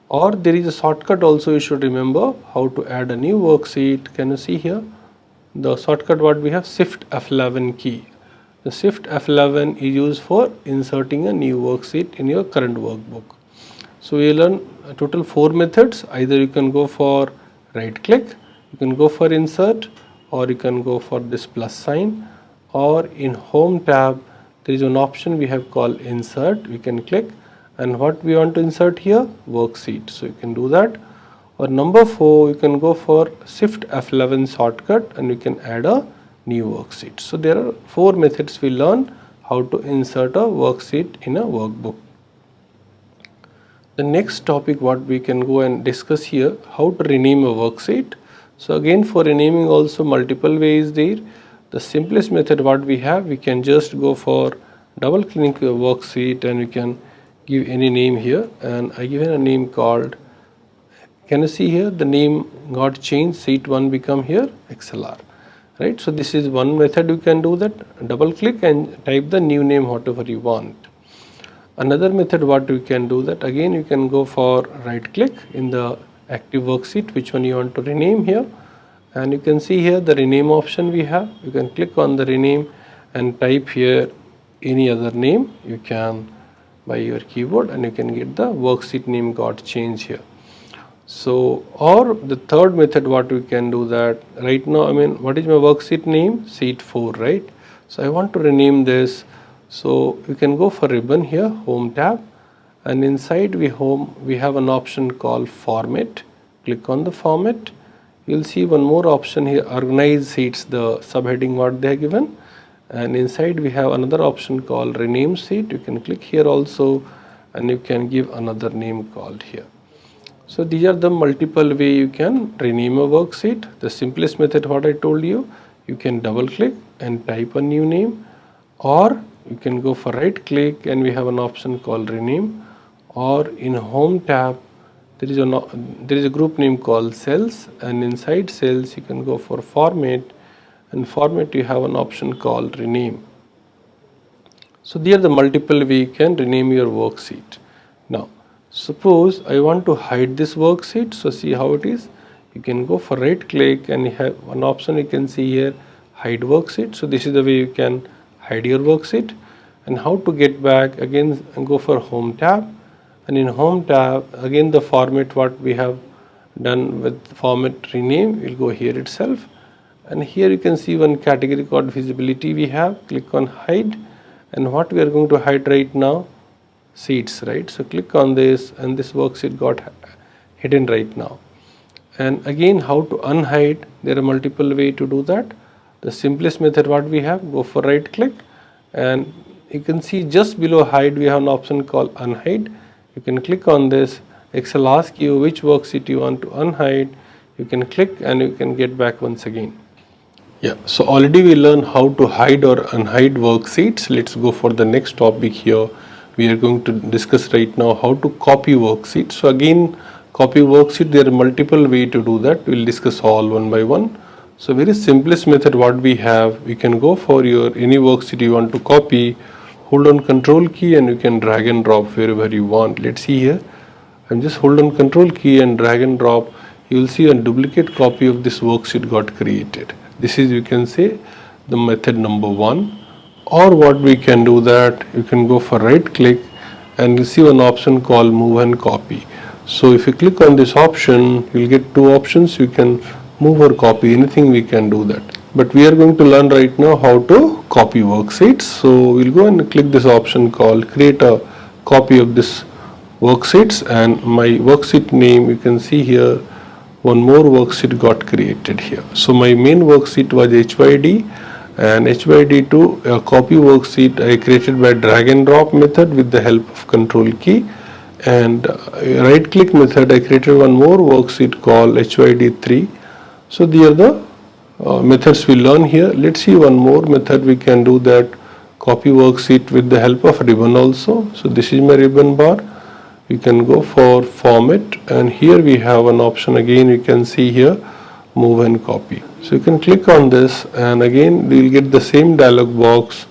Or there is a shortcut also you should remember how to add a new worksheet. Can you see here? The shortcut what we have, Shift F11 key. The Shift F11 is used for inserting a new worksheet in your current workbook. So we learn a total 4 methods. Either you can go for right click, you can go for insert, or you can go for this plus sign, or in home tab there is an option we have called insert. We can click, and what we want to insert here, worksheet. So you can do that. Or number 4, you can go for Shift F11 shortcut and you can add a new worksheet. So there are 4 methods we learn how to insert a worksheet in a workbook. The next topic what we can go and discuss here, how to rename a worksheet. So again for renaming also multiple ways there. The simplest method what we have, we can just go for double click a worksheet and you can give any name here, and I given a name called, can you see here the name got changed, sheet 1 become here ExcelR, right? So this is one method you can do that, double click and type the new name whatever you want. Another method what you can do that, again you can go for right click in the active worksheet which one you want to rename here, and you can see here the rename option we have. You can click on the rename and type here any other name you can by your keyboard, and you can get the worksheet name got changed here. So, or the third method what we can do that, right now what is my worksheet name, sheet 4, right? So I want to rename this. So you can go for ribbon here, home tab, and inside we have an option called format. Click on the format. You'll see one more option here, organize sheets, the subheading what they are given, and inside we have another option called rename sheet. You can click here also and you can give another name called here. So these are the multiple way you can rename a worksheet. The simplest method what I told you, you can double click and type a new name, or you can go for right click and we have an option called rename, or in home tab there is a group name called cells, and inside cells you can go for format, and format you have an option called rename. So there are the multiple way you can rename your worksheet. Now suppose I want to hide this worksheet, so see how it is. You can go for right click and you have one option, you can see here hide worksheet. So this is the way you can hide your worksheet. And how to get back, again go for home tab, and in home tab again the format what we have done with format rename will go here itself, and here you can see one category called visibility we have. Click on hide, and what we are going to hide right now, sheets, right? So click on this and this worksheet got hidden right now. And again how to unhide, there are multiple way to do that. The simplest method what we have, go for right click, and you can see just below hide we have an option called unhide. You can click on this, Excel asks you which worksheet you want to unhide. You can click and you can get back once again. Yeah, so already we learned how to hide or unhide worksheets. Let's go for the next topic here. We are going to discuss right now how to copy worksheets. So again, copy worksheet, there are multiple way to do that. We'll discuss all one by one. So very simplest method what we have, we can go for your any worksheet you want to copy, hold on control key and you can drag and drop wherever you want. Let's see here, I'm just hold on control key and drag and drop. You will see a duplicate copy of this worksheet got created. This is, you can say, the method number one. Or what we can do that, you can go for right click and you see one option called move and copy. So if you click on this option, you'll get two options. You can move or copy, anything we can do that. But we are going to learn right now how to copy worksheets. So we'll go and click this option called create a copy of this worksheets, and my worksheet name you can see here, one more worksheet got created here. So my main worksheet was HYD, and HYD to a copy worksheet I created by drag and drop method with the help of control key, and right click method I created one more worksheet called HYD3. So these are the methods we learn here. Let's see one more method we can do that, copy worksheet with the help of ribbon also. So this is my ribbon bar. You can go for format, and here we have an option again, you can see here move and copy. So you can click on this and again you will get the same dialog box.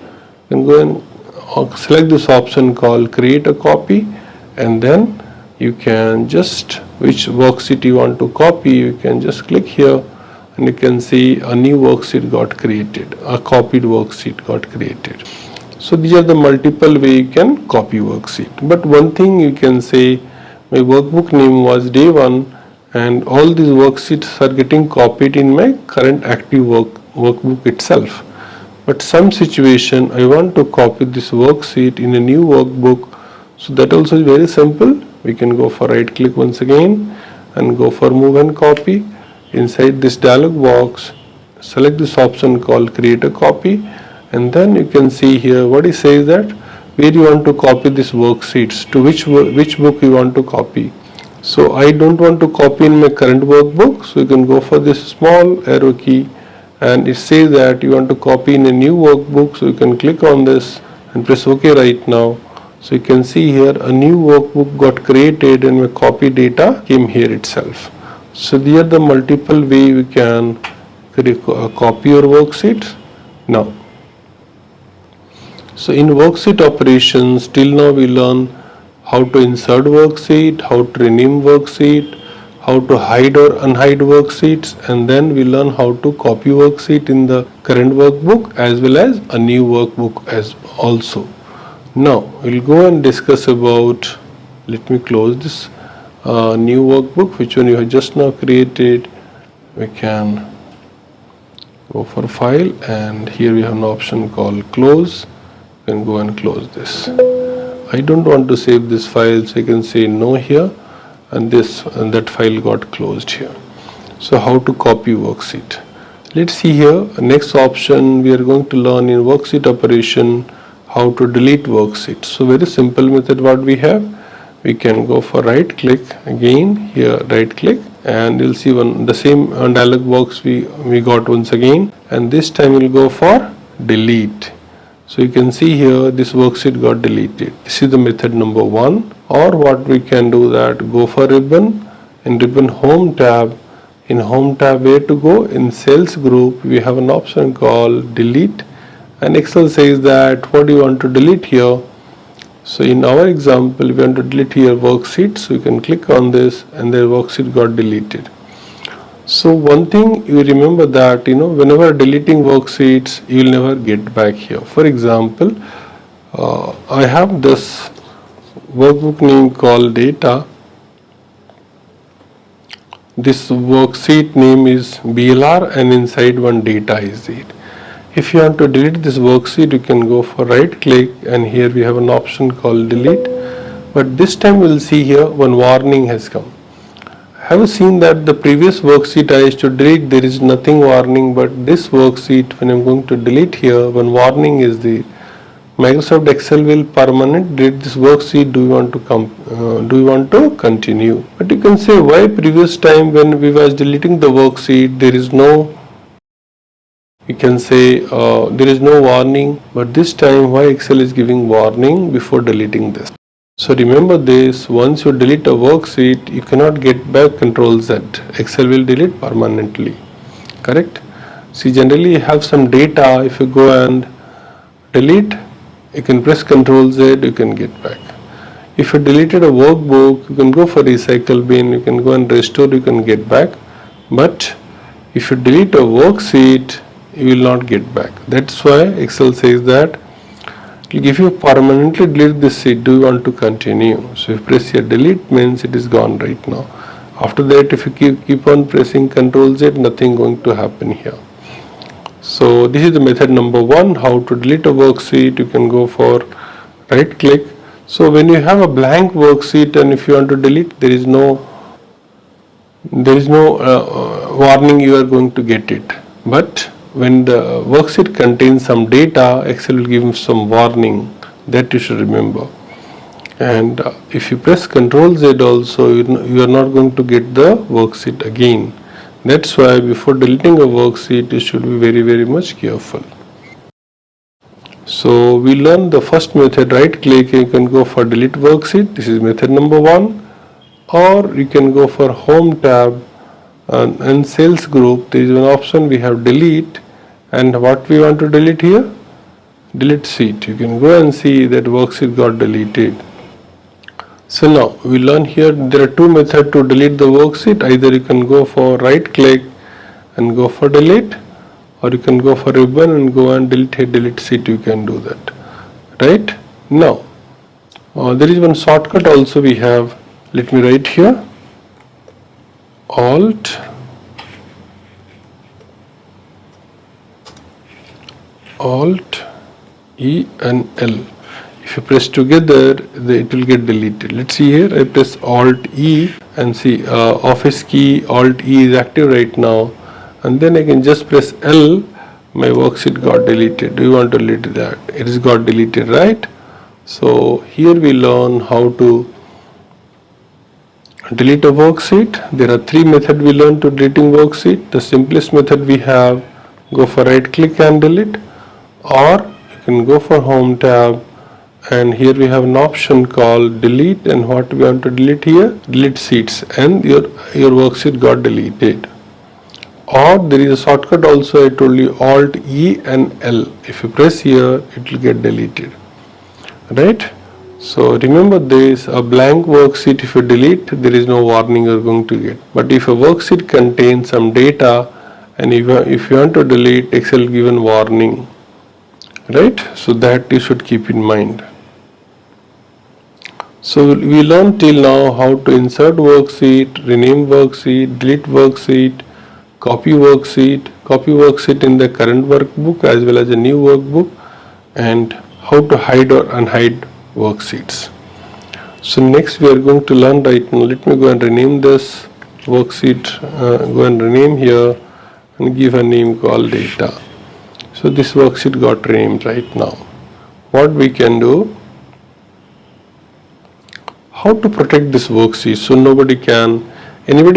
You can go and select this option called create a copy, and then you can just which worksheet you want to copy, you can just click here and you can see a new worksheet got created, a copied worksheet got created. So these are the multiple way you can copy worksheet. But one thing you can say, my workbook name was day 1 and all these worksheets are getting copied in my current active workbook itself. But some situation I want to copy this worksheet in a new workbook. So that also is very simple. We can go for right click once again and go for move and copy. Inside this dialog box, select this option called create a copy, and then you can see here what it says that where you want to copy this worksheets, to which book you want to copy. So I don't want to copy in my current workbook, so you can go for this small arrow key and it says that you want to copy in a new workbook. So you can click on this and press OK right now. So you can see here a new workbook got created and my copy data came here itself. So these are the multiple way we can copy your worksheet. Now, so in worksheet operations, till now we learn how to insert worksheet, how to rename worksheet, how to hide or unhide worksheets, and then we learn how to copy worksheet in the current workbook as well as a new workbook as also. Now we'll go and discuss about, let me close this new workbook which one you have just now created. We can go for file and here we have an option called close. You can go and close this. I don't want to save this file, so I can say no here, and that file got closed here. So how to copy worksheet. Let's see here, next option we are going to learn in worksheet operation how to delete worksheet. So very simple method what we have, we can go for right click again here, right click, and you'll see the same dialog box we got once again, and this time we'll go for delete. So you can see here this worksheet got deleted. This is the method number 1. Or what we can do that, go for ribbon, in ribbon home tab. In home tab, where to go? In sales group we have an option called delete, and Excel says that what do you want to delete here. So in our example we want to delete here worksheet, so you can click on this and the worksheet got deleted. So one thing you remember that whenever deleting worksheets you will never get back here. For example, I have this workbook name called data. This worksheet name is BLR and inside one data is there. If you want to delete this worksheet, you can go for right click and here we have an option called delete. But this time we will see here one warning has come. Have you seen that the previous worksheet I used to delete, there is nothing warning, but this worksheet when I am going to delete here, one warning is there. Microsoft Excel will permanent delete this worksheet. Do you want to continue? But you can say why previous time when we was deleting the worksheet there is no, you can say there is no warning, but this time why Excel is giving warning before deleting this. So remember this, once you delete a worksheet you cannot get back Control Z. Excel will delete permanently. Correct? See, generally you have some data, if you go and delete, you can press Ctrl Z, you can get back. If you deleted a workbook, you can go for recycle bin, you can go and restore, you can get back. But if you delete a worksheet, you will not get back. That's why Excel says that it will give you permanently delete this sheet. Do you want to continue? So if you press here delete means it is gone right now. After that, if you keep on pressing Ctrl Z, nothing going to happen here. So this is the method number 1, how to delete a worksheet. You can go for right click. So when you have a blank worksheet and if you want to delete, there is no warning you are going to get it. But when the worksheet contains some data, Excel will give you some warning, that you should remember. And if you press Ctrl Z also, you are not going to get the worksheet again. That's why before deleting a worksheet you should be very much careful. So we learned the first method, right click, you can go for delete worksheet. This is method number 1. Or you can go for home tab and sales group. There is an option we have delete, and what we want to delete here? Delete sheet. You can go and see that worksheet got deleted. So now we learn here there are 2 methods to delete the worksheet. Either you can go for right click and go for delete, or you can go for ribbon and go and delete sheet. You can do that. Right? Now there is one shortcut also we have. Let me write here Alt E and L. If you press together, it will get deleted. Let's see here, I press Alt E and see Office key Alt E is active right now, and then I can just press L, my worksheet got deleted. Do you want to delete that? It is got deleted, right? So here we learn how to delete a worksheet. There are 3 methods we learned to deleting worksheet. The simplest method we have, go for right click and delete, or you can go for home tab and here we have an option called delete, and what we want to delete here? Delete sheets, and your worksheet got deleted. Or there is a shortcut also, I told you, Alt E and L. If you press here, it will get deleted. Right? So remember this, a blank worksheet if you delete, there is no warning you are going to get. But if a worksheet contains some data and if you want to delete, Excel given warning. Right? So that you should keep in mind. So we learned till now how to insert worksheet, rename worksheet, delete worksheet, copy worksheet in the current workbook as well as a new workbook, and how to hide or unhide worksheets. So next we are going to learn right now. Let me go and rename this worksheet, go and rename here and give a name called data. So this worksheet got renamed right now. What we can do? How to protect this worksheet so anybody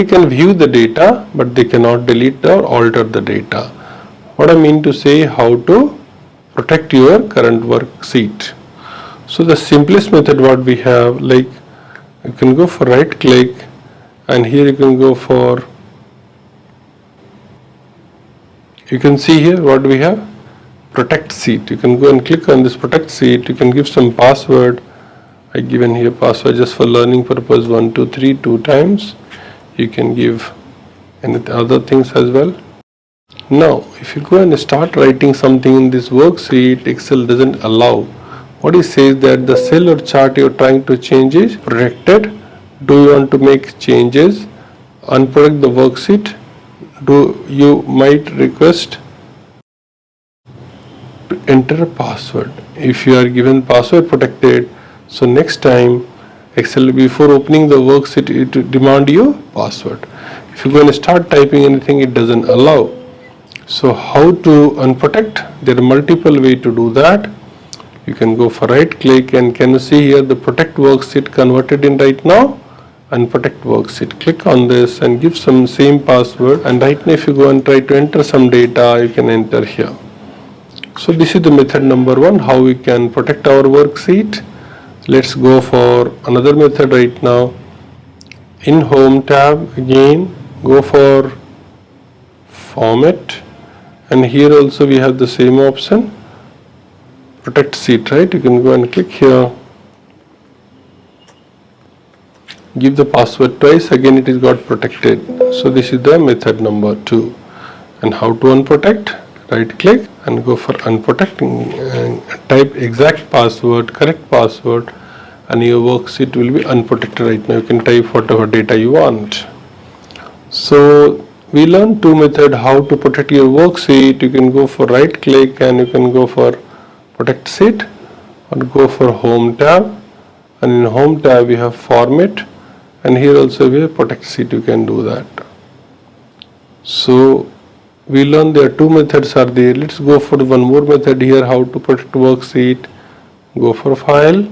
can view the data but they cannot delete or alter the data. What I mean to say, how to protect your current worksheet. So the simplest method what we have, like you can go for right click, and here you can go for, you can see here what we have, protect sheet. You can go and click on this protect sheet. You can give some password. I given here password just for learning purpose 123 2 times. You can give any other things as well. Now if you go and start writing something in this worksheet, Excel doesn't allow. What it says that the cell or chart you're trying to change is protected. Do you want to make changes? Unprotect the worksheet. Do you might request to enter a password. If you are given password protected, so next time Excel before opening the worksheet it will demand your password. If you go and start typing anything, it doesn't allow. So how to unprotect? There are multiple ways to do that. You can go for right click, and can you see here the protect worksheet converted in right now? Unprotect worksheet. Click on this and give some same password, and right now if you go and try to enter some data, you can enter here. So this is the method number 1, how we can protect our worksheet. Let's go for another method right now. In home tab again, go for format, and here also we have the same option, protect sheet, right? You can go and click here, give the password twice, again it is got protected. So this is the method number 2. And how to unprotect? Right click and go for unprotecting, and type exact password, correct password, and your worksheet will be unprotected. Right now you can type whatever data you want. So we learned 2 methods how to protect your worksheet. You can go for right click and you can go for protect sheet, or go for home tab, and in home tab we have format, and here also we have protect sheet. You can do that. So we learned there are 2 methods are there. Let's go for one more method here, how to protect worksheet. Go for file.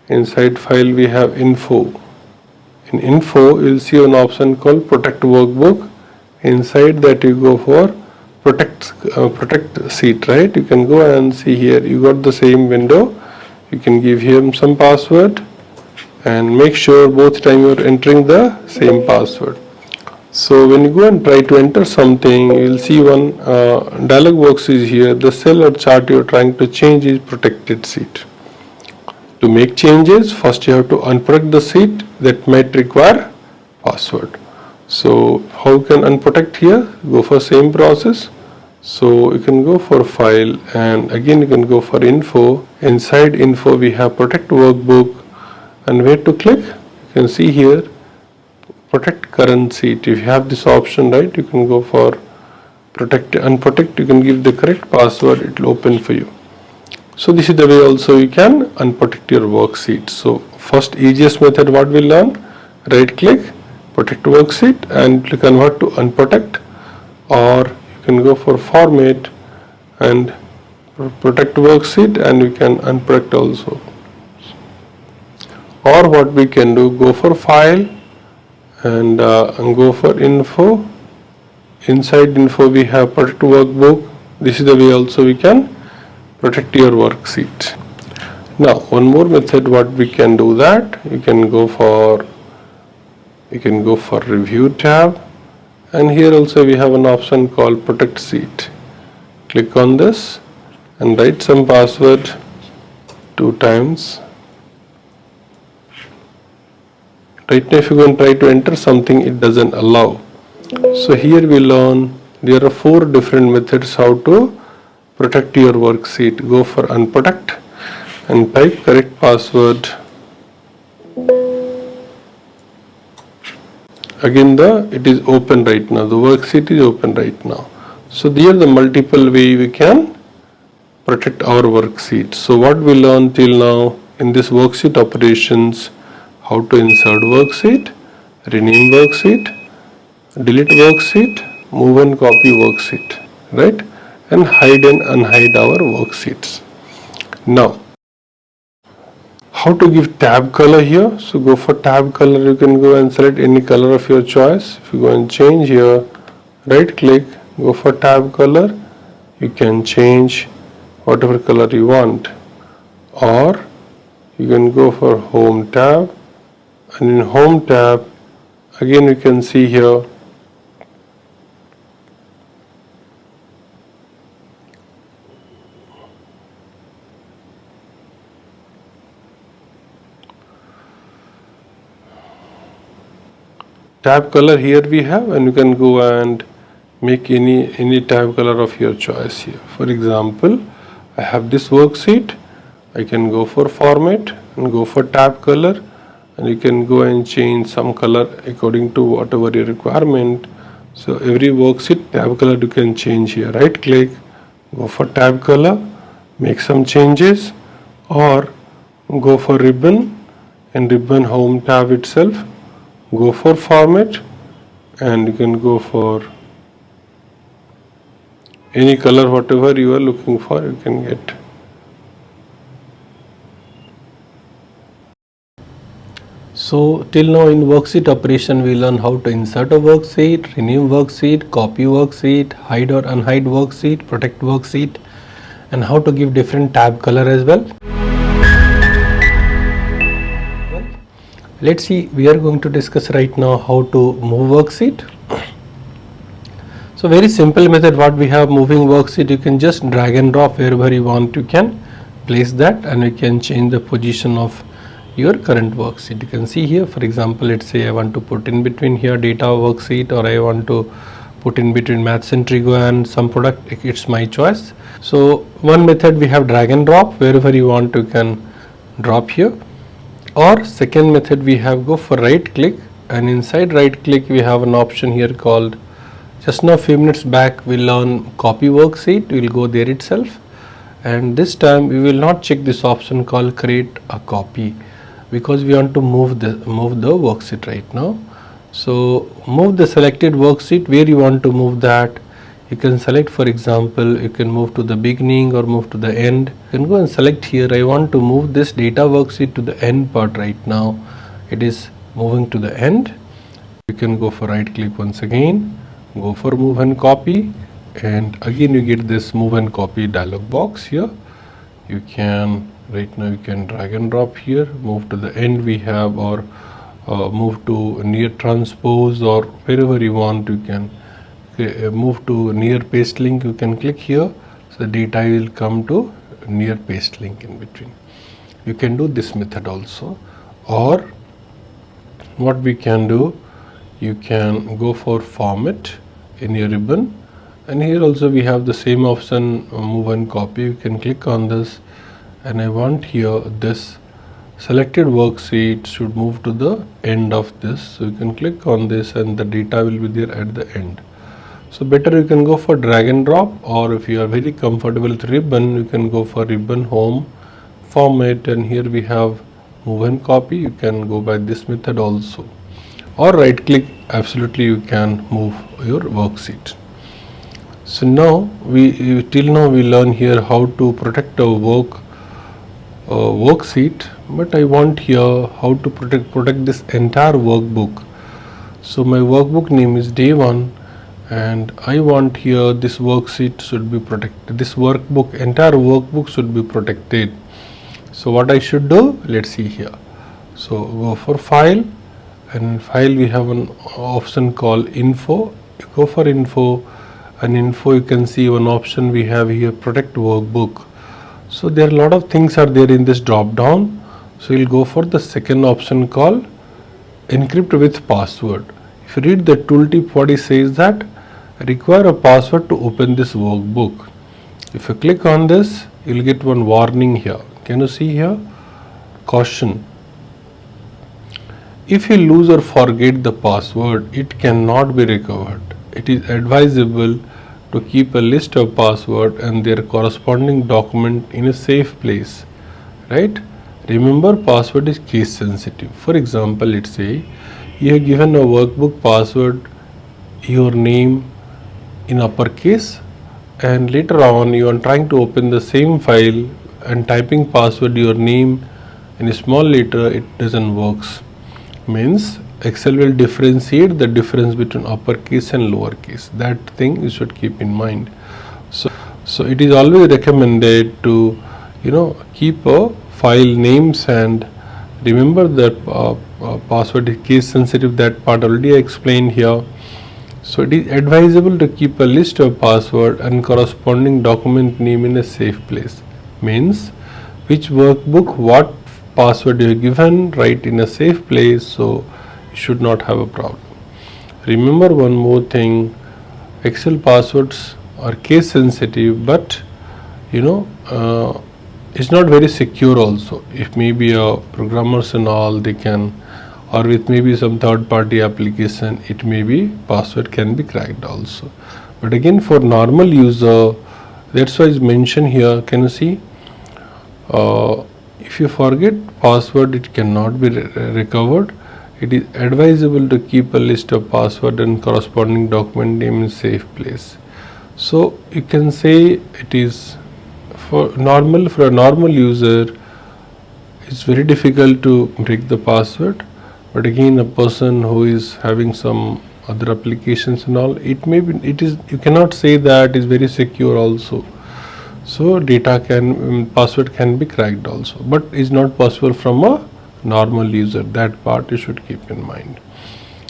Inside file we have info. In info you will see an option called protect workbook. Inside that you go for protect sheet, right? You can go and see here you got the same window. You can give him some password and make sure both time you are entering the same password. So when you go and try to enter something, you will see one dialog box is here. The cell or chart you are trying to change is protected sheet. To make changes, first you have to unprotect the sheet that might require password. So how can unprotect here? Go for same process. So you can go for file, and again you can go for info. Inside info we have protect workbook, and where to click? You can see here protect current sheet. If you have this option, right, you can go for protect, unprotect. You can give the correct password, it will open for you. So this is the way also you can unprotect your worksheet. So first easiest method what we learn, right click, protect worksheet, and convert to unprotect, or you can go for format and protect worksheet, and you can unprotect also. Or what we can do, go for file and go for info. Inside info we have protect workbook. This is the way also we can protect your worksheet. Now one more method what we can do, that you can go for review tab, and here also we have an option called protect sheet. Click on this and write some password 2 times. Right now if you go and try to enter something, it doesn't allow. So here we learn there are 4 different methods how to protect your worksheet. Go for unprotect and type correct password. Again it is open right now, the worksheet is open right now. So there are the multiple way we can protect our worksheet. So what we learned till now in this worksheet operations, how to insert worksheet, rename worksheet, delete worksheet, move and copy worksheet, right, and hide and unhide our worksheets. Now how to give tab color here? So go for tab color, you can go and select any color of your choice. If you go and change here, right click, go for tab color, you can change whatever color you want, or you can go for home tab, and in home tab again you can see here tab color here we have, and you can go and make any tab color of your choice here. For example, I have this worksheet, I can go for format and go for tab color, and you can go and change some color according to whatever your requirement. So every worksheet tab color you can change here. Right click, go for tab color, make some changes, or go for ribbon and ribbon home tab itself, go for format, and you can go for any color whatever you are looking for, you can get. So till now in worksheet operation we learn how to insert a worksheet, rename worksheet, copy worksheet, hide or unhide worksheet, protect worksheet, and how to give different tab color as well. Let's see, we are going to discuss right now how to move worksheet. So very simple method what we have, moving worksheet, you can just drag and drop wherever you want, you can place that, and you can change the position of your current worksheet. You can see here, for example, let's say I want to put in between here data worksheet, or I want to put in between maths and trigo and some product, it's my choice. So one method we have drag and drop, wherever you want you can drop here. Or second method we have go for right click, and inside right click we have an option here called, just now few minutes back we learned copy worksheet, we will go there itself, and this time we will not check this option called create a copy, because we want to move the worksheet right now. So move the selected worksheet, where you want to move that, you can select, for example, you can move to the beginning or move to the end. You can go and select here, I want to move this data worksheet to the end part right now, it is moving to the end. You can go for right click once again, go for move and copy, and again you get this move and copy dialog box here. You can right now you can drag and drop here, move to the end we have, or move to near transpose, or wherever you want you can move to near paste link, you can click here, so the data will come to near paste link in between. You can do this method also, or what we can do, you can go for format in your ribbon, and here also we have the same option, move and copy. You can click on this, and I want here this selected worksheet should move to the end of this, so you can click on this and the data will be there at the end. So better you can go for drag and drop, or if you are very comfortable with ribbon, you can go for ribbon home format, and here we have move and copy. You can go by this method also, or right click, absolutely you can move your worksheet. So now till now we learn here how to protect a worksheet, but I want here how to protect this entire workbook. So my workbook name is day 1, and I want here this worksheet should be protected, this workbook, entire workbook should be protected. So what I should do, let's see here. So go for file, and in file we have an option called info. You go for info, and info you can see one option we have here, protect workbook. So there are a lot of things are there in this drop down, so you'll go for the second option called encrypt with password. If you read the tooltip, what it says that require a password to open this workbook. If you click on this, you'll get one warning here. Can you see here? Caution. If you lose or forget the password, it cannot be recovered. It is advisable to keep a list of password and their corresponding document in a safe place. Right? Remember, password is case sensitive. For example, let's say you have given a workbook password, your name in uppercase, and later on you are trying to open the same file and typing password your name in a small letter, it doesn't works. Means Excel will differentiate the difference between uppercase and lowercase. That thing you should keep in mind. So it is always recommended to keep a file names and remember that password is case sensitive. That part already I explained here. So it is advisable to keep a list of password and corresponding document name in a safe place. Means which workbook what password you have given, write in a safe place, so you should not have a problem. Remember one more thing, Excel passwords are case sensitive, but it's not very secure also. If maybe programmers and all, they can, or with maybe some third party application, it may be password can be cracked also. But again, for normal user, that's why it's mentioned here. Can you see, if you forget password, it cannot be recovered. It is advisable to keep a list of password and corresponding document name in safe place. So you can say it is for a normal user, it's very difficult to break the password. But again, a person who is having some other applications and all, you cannot say that is very secure also. So password can be cracked also, but is not possible from a normal user. That part you should keep in mind.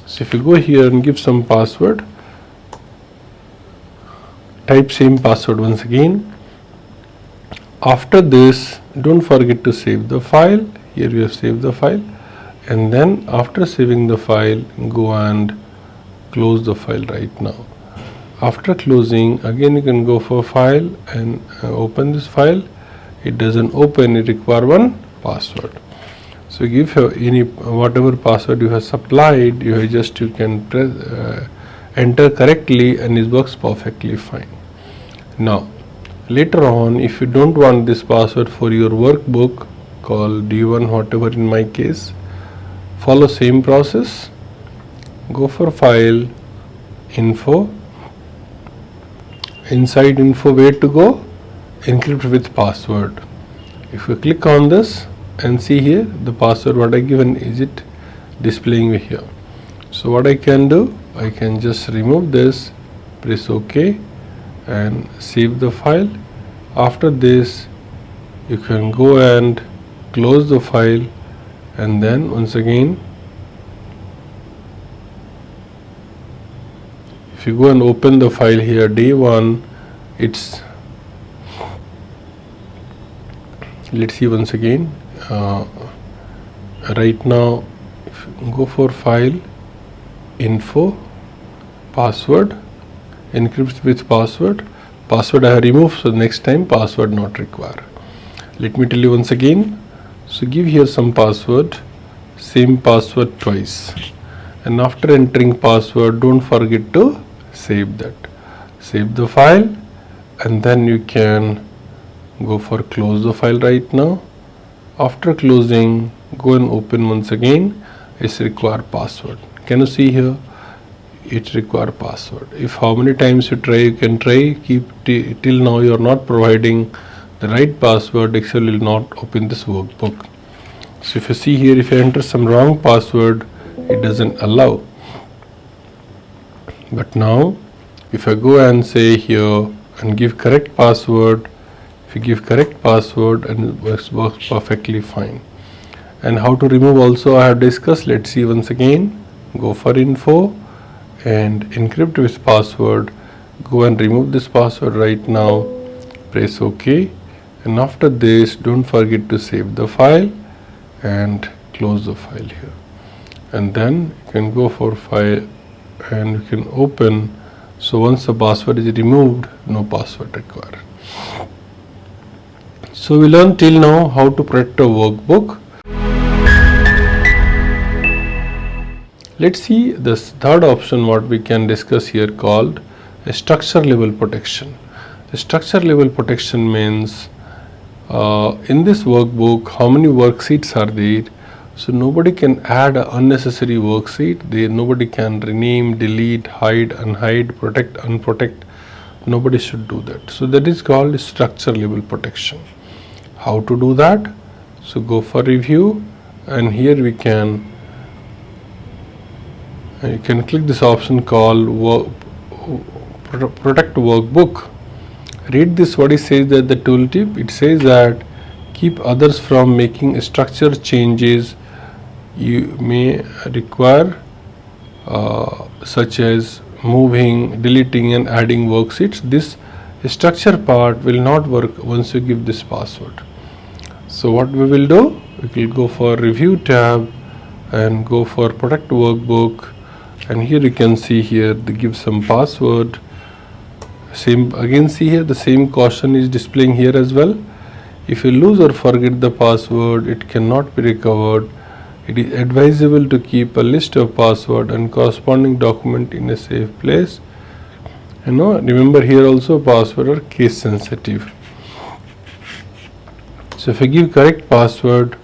So if you go here and give some password, type same password once again. After this, don't forget to save the file. Here we have saved the file, and then after saving the file, go and close the file right now. After closing, again you can go for file and open this file. It doesn't open, it require one password. So give any whatever password you have supplied, you can press enter correctly, and it works perfectly fine. Now later on, if you don't want this password for your workbook called D1 whatever in my case, follow same process. Go for file, info, inside info where to go, encrypt with password. If you click on this and see here the password what I given, is it displaying here. So what I can do, I can just remove this, press OK and save the file. After this, you can go and close the file, and then once again if you go and open the file here, day 1, it's, let's see once again, right now if you go for file, info, password, encrypt with password I have removed, so next time password not required. Let me tell you once again. So give here some password, same password twice, and after entering password, don't forget to save that. Save the file, and then you can go for close the file right now. After closing, go and open once again. It's require password. Can you see here? It require password. If how many times you try, you can try, keep till now you are not providing the right password, Excel will not open this workbook. So if you see here, if you enter some wrong password, it doesn't allow. But now if I go and say here and give correct password, if you give correct password, and it works perfectly fine. And how to remove also I have discussed. Let's see once again. Go for info and encrypt with password. Go and remove this password right now, press OK, and after this don't forget to save the file and close the file here, and then you can go for file and you can open. So once the password is removed, no password required. So we learned till now how to protect a workbook. Let's see this third option what we can discuss here called a structure level protection. The structure level protection means in this workbook how many worksheets are there. So nobody can add an unnecessary worksheet. Nobody can rename, delete, hide, unhide, protect, unprotect. Nobody should do that. So that is called structure level protection. How to do that? So go for review, and here we can you can click this option called protect workbook, read this, what it says, that the tooltip, it says that keep others from making structure changes you may require, such as moving, deleting and adding worksheets. This structure part will not work once you give this password. So what we will do, we will go for review tab and go for protect workbook, and here you can see here they give some password. Same again, see here the same caution is displaying here as well. If you lose or forget the password, it cannot be recovered. It is advisable to keep a list of password and corresponding document in a safe place. Remember here also password are case sensitive. So if I give correct password,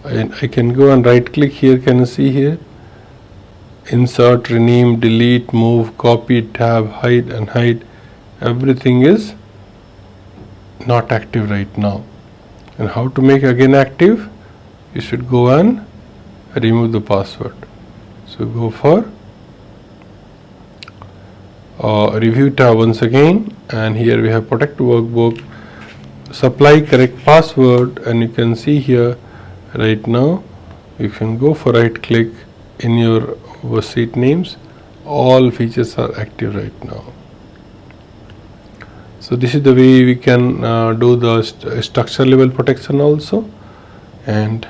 I can go and right click here, can you see here, insert, rename, delete, move, copy, tab, hide and hide. Everything is not active right now. And how to make again active? You should go and remove the password. So go for review tab once again, and here we have protect workbook, supply correct password, and you can see here right now you can go for right click in your worksheet names. All features are active right now. So this is the way we can do the structure level protection also. And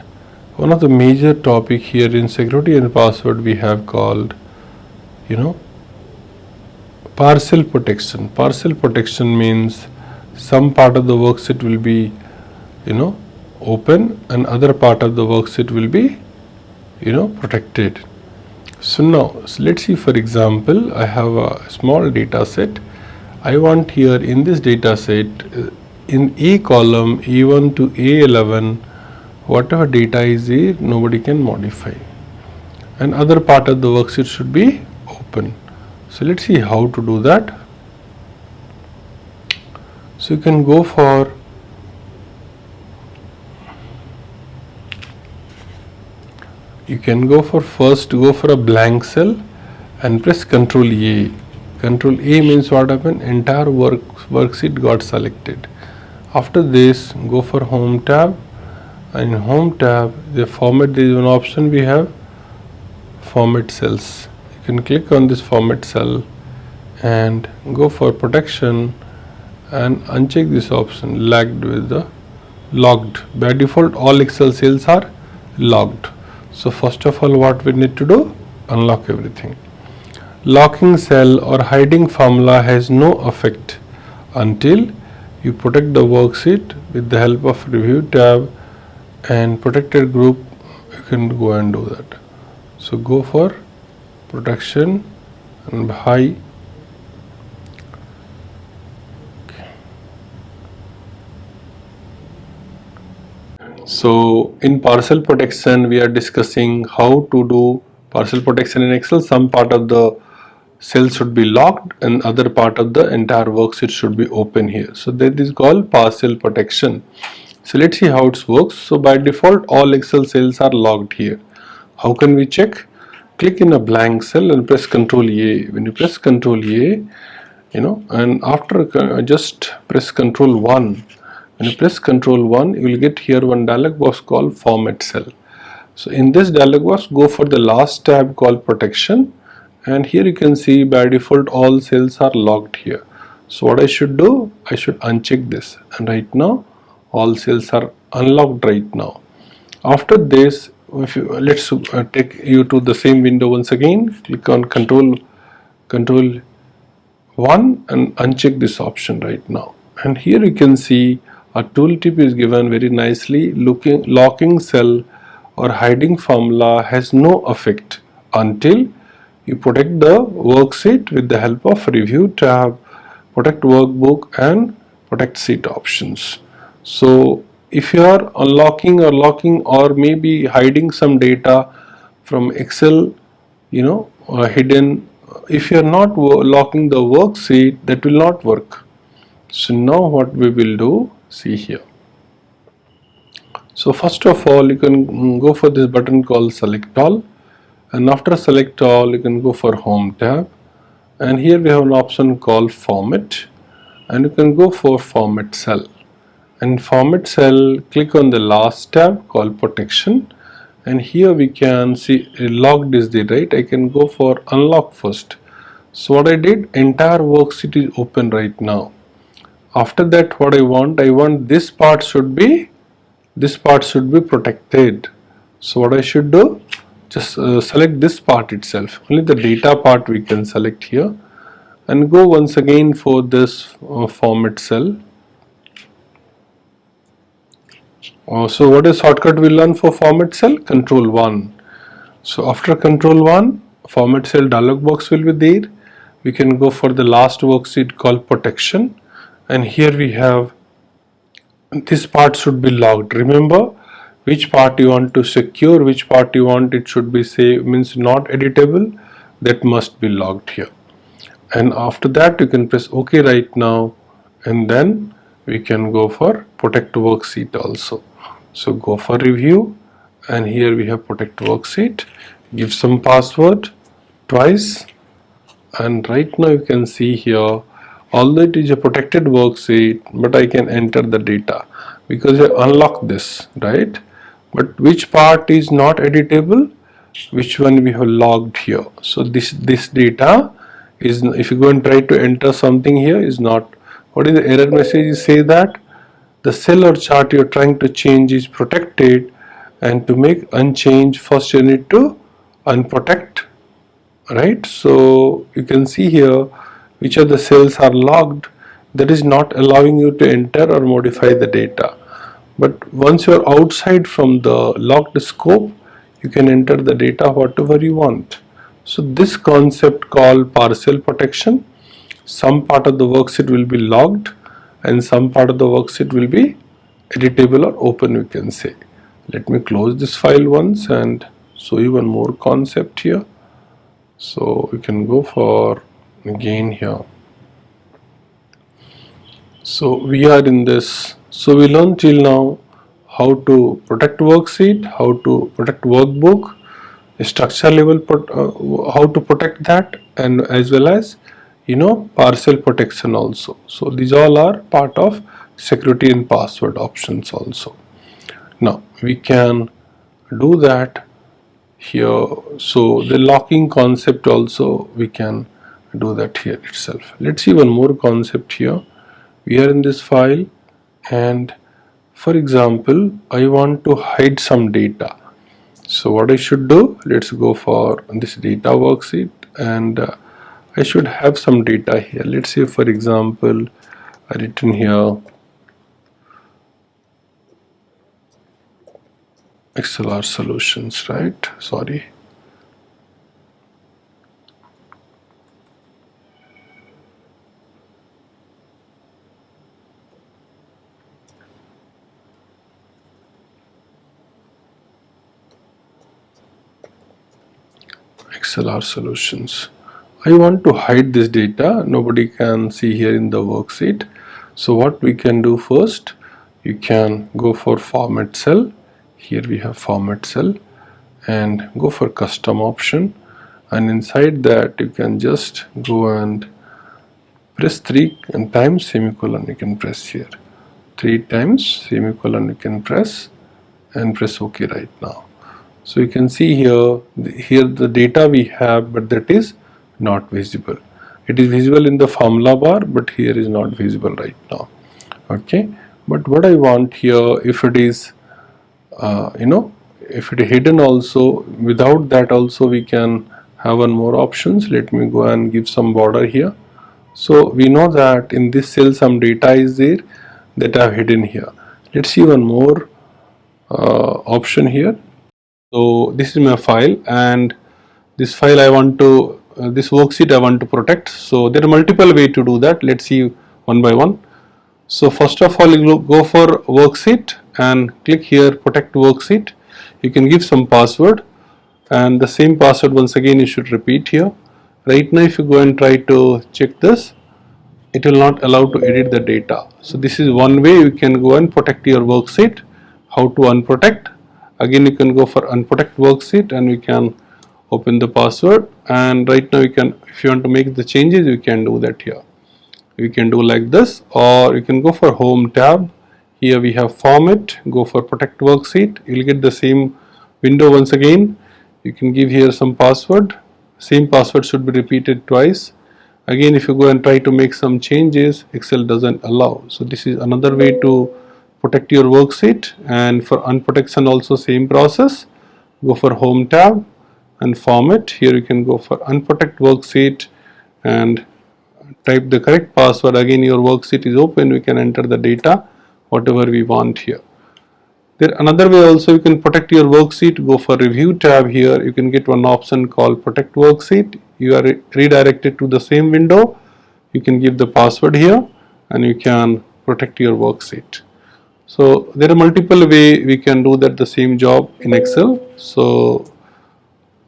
one of the major topic here in security and password we have called partial protection. Partial protection means some part of the worksheet will be open and other part of the worksheet will be protected. So now let's see, for example, I have a small data set. I want here in this data set, in A column A1 to A11, whatever data is here nobody can modify, and other part of the worksheet should be open. So let's see how to do that. So you can go for first go for a blank cell and press Ctrl A. Ctrl A means what happened? Entire worksheet got selected. After this, go for home tab, and in home tab the format, there is one option we have, format cells. You can click on this format cell and go for protection and uncheck this option, logged. By default all Excel cells are logged. So first of all what we need to do, unlock everything. Locking cell or hiding formula has no effect until you protect the worksheet with the help of review tab and protected group. You can go and do that. So go for protection and high. So in partial protection we are discussing how to do partial protection in Excel. Some part of the cell should be locked and other part of the entire worksheet should be open here. So that is called partial protection. So let's see how it works. So by default all Excel cells are logged here. How can we check? Click in a blank cell and press Ctrl A. When you press Ctrl A, and after just press Ctrl 1. When you press Ctrl 1, you will get here one dialog box called format cell. So in this dialog box, go for the last tab called protection, and here you can see by default all cells are locked here. So what I should do, I should uncheck this, and right now all cells are unlocked right now. After this, let's take you to the same window once again. Click on Ctrl 1 and uncheck this option right now, and here you can see a tooltip is given very nicely. Locking cell or hiding formula has no effect until you protect the worksheet with the help of review tab, protect workbook and protect sheet options. So if you are unlocking or locking or maybe hiding some data from Excel, hidden, if you are not locking the worksheet, that will not work. So now what we will do, see here. So first of all you can go for this button called select all, and after select all you can go for home tab, and here we have an option called format, and you can go for format cell. And format cell, click on the last tab called protection, and here we can see logged is there, right? I can go for unlock first. So what I did, entire worksheet is open right now. After that, what I want this part should be protected. So what I should do, just select this part itself. Only the data part we can select here, and go once again for this format cell. So what is shortcut we learn for format cell? Control 1. So after control 1, format cell dialog box will be there. We can go for the last worksheet called protection, and here we have this part should be logged. Remember which part you want to secure, which part you want it should be means not editable, that must be logged here. And after that you can press OK right now, and then we can go for protect worksheet also. So go for review, and here we have protect worksheet, give some password twice, and right now you can see here, although it is a protected worksheet, but I can enter the data because I unlock this, right? But which part is not editable, which one we have logged here. So this data is, if you go and try to enter something here, is not. What is the error message? Say that the cell or chart you're trying to change is protected, and to make unchange, first you need to unprotect, right? So you can see here which of the cells are logged, that is not allowing you to enter or modify the data. But once you are outside from the locked scope, you can enter the data whatever you want. So this concept called partial protection, some part of the worksheet will be logged and some part of the worksheet will be editable or open, we can say. Let me close this file once and show you one more concept here. So we can go for again here. So we are in this. So we learned till now how to protect worksheet, how to protect workbook, structure level, how to protect that, and as well as partial protection also. So these all are part of security and password options also. Now we can do that here. So the locking concept also we can do that here itself. Let's see one more concept here. We are in this file, and for example I want to hide some data. So what I should do, let's go for this data worksheet, and I should have some data here. Let's say for example I written here ExcelR solutions, right? Sorry. ExcelR solutions. I want to hide this data. Nobody can see here in the worksheet. So what we can do first, you can go for format cell. Here we have format cell, and go for custom option, and inside that you can just go and press 3 times semicolon. You can press here 3 times semicolon. You can press and press OK right now. So you can see here the data we have, but that is not visible. It is visible in the formula bar, but here is not visible right now. Okay, but what I want here, if it is if it is hidden also, without that also we can have one more options. Let me go and give some border here. So we know that in this cell some data is there that I have hidden here. Let's see one more option here. So this is my file, and this file I want to this worksheet I want to protect. So there are multiple ways to do that. Let's see one by one. So first of all, you go for worksheet and click here protect worksheet. You can give some password, and the same password once again you should repeat here. Right now if you go and try to check this, it will not allow to edit the data. So this is one way you can go and protect your worksheet. How to unprotect? Again you can go for unprotect worksheet, and we can open the password, and right now you can, if you want to make the changes, you can do that here. we can do like this, or you can go for home tab. Here we have format, go for protect worksheet. You'll get the same window once again. You can give here some password. Same password should be repeated twice. Again, if you go and try to make some changes, Excel doesn't allow. So this is another way to protect your worksheet. And for unprotection also same process. Go for home tab and format. Here you can go for unprotect worksheet and type the correct password. Again, your worksheet is open. We can enter the data whatever we want here. There another way also you can protect your worksheet. Go for review tab. Here you can get one option called protect worksheet. You are redirected to the same window. You can give the password here and you can protect your worksheet. So there are multiple way we can do that the same job in Excel. So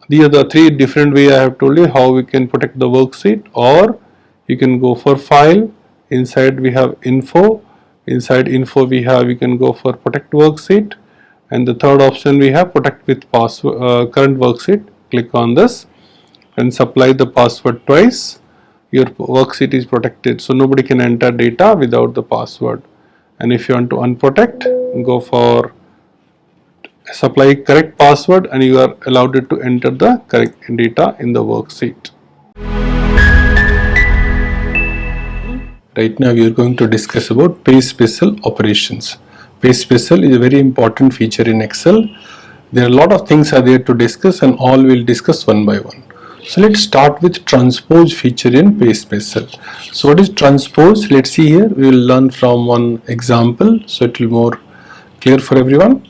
these are the three different way I have told you how we can protect the worksheet. Or you can go for file, inside we have info, inside info we can go for protect worksheet, and the third option we have protect with password current worksheet. Click on this and supply the password twice. Your worksheet is protected, so nobody can enter data without the password. And if you want to unprotect, go for supply correct password and you are allowed to enter the correct data in the worksheet. Right now we are going to discuss about page special operations. Page special is a very important feature in Excel. There are a lot of things are there to discuss and all we'll discuss one by one. So let's start with transpose feature in page special. So what is transpose? Let's see here. We will learn from one example so it will be more clear for everyone.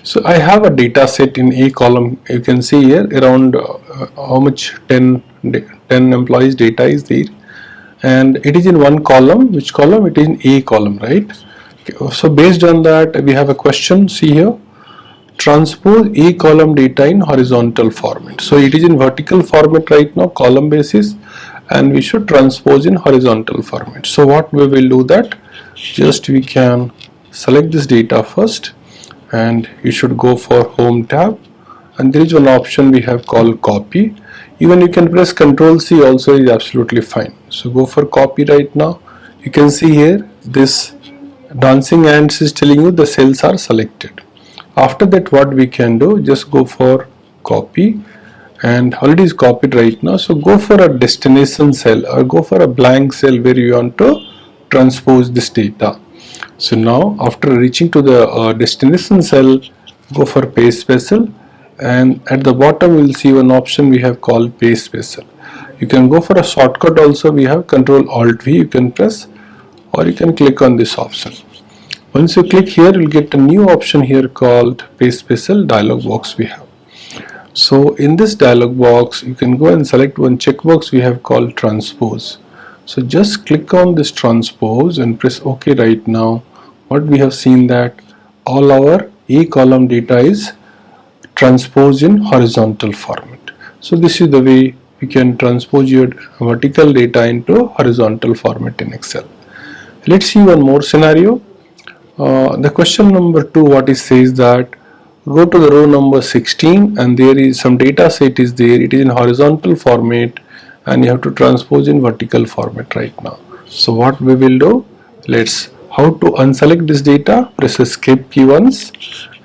So I have a data set in A column. You can see here around how much 10 employees data is there, and it is in one column. Which column? It is in A column, right? Okay. So based on that we have a question. See here, transpose A column data in horizontal format. So it is in vertical format right now, column basis, and we should transpose in horizontal format. So what we will do that, just we can select this data first and you should go for home tab, and there is one option we have called copy. Even you can press Ctrl C also is absolutely fine. So go for copy right now. You can see here this dancing ants is telling you the cells are selected. After that what we can do, just go for copy, and already is copied right now. So go for a destination cell or go for a blank cell where you want to transpose this data. So now after reaching to the destination cell, go for page special, and at the bottom you will see one option we have called page special. You can go for a shortcut also. We have Ctrl Alt V, you can press, or you can click on this option. Once you click here, you will get a new option here called page special dialog box we have. So in this dialog box you can go and select one checkbox we have called transpose. So just click on this transpose and press OK right now. What we have seen that all our A column data is transposed in horizontal format. So this is the way we can transpose your vertical data into horizontal format in Excel. Let's see one more scenario. The question number 2, what it says that go to the row number 16 and there is some data set is there. It is in horizontal format and you have to transpose in vertical format right now. So what we will do, let's how to unselect this data, press escape key once,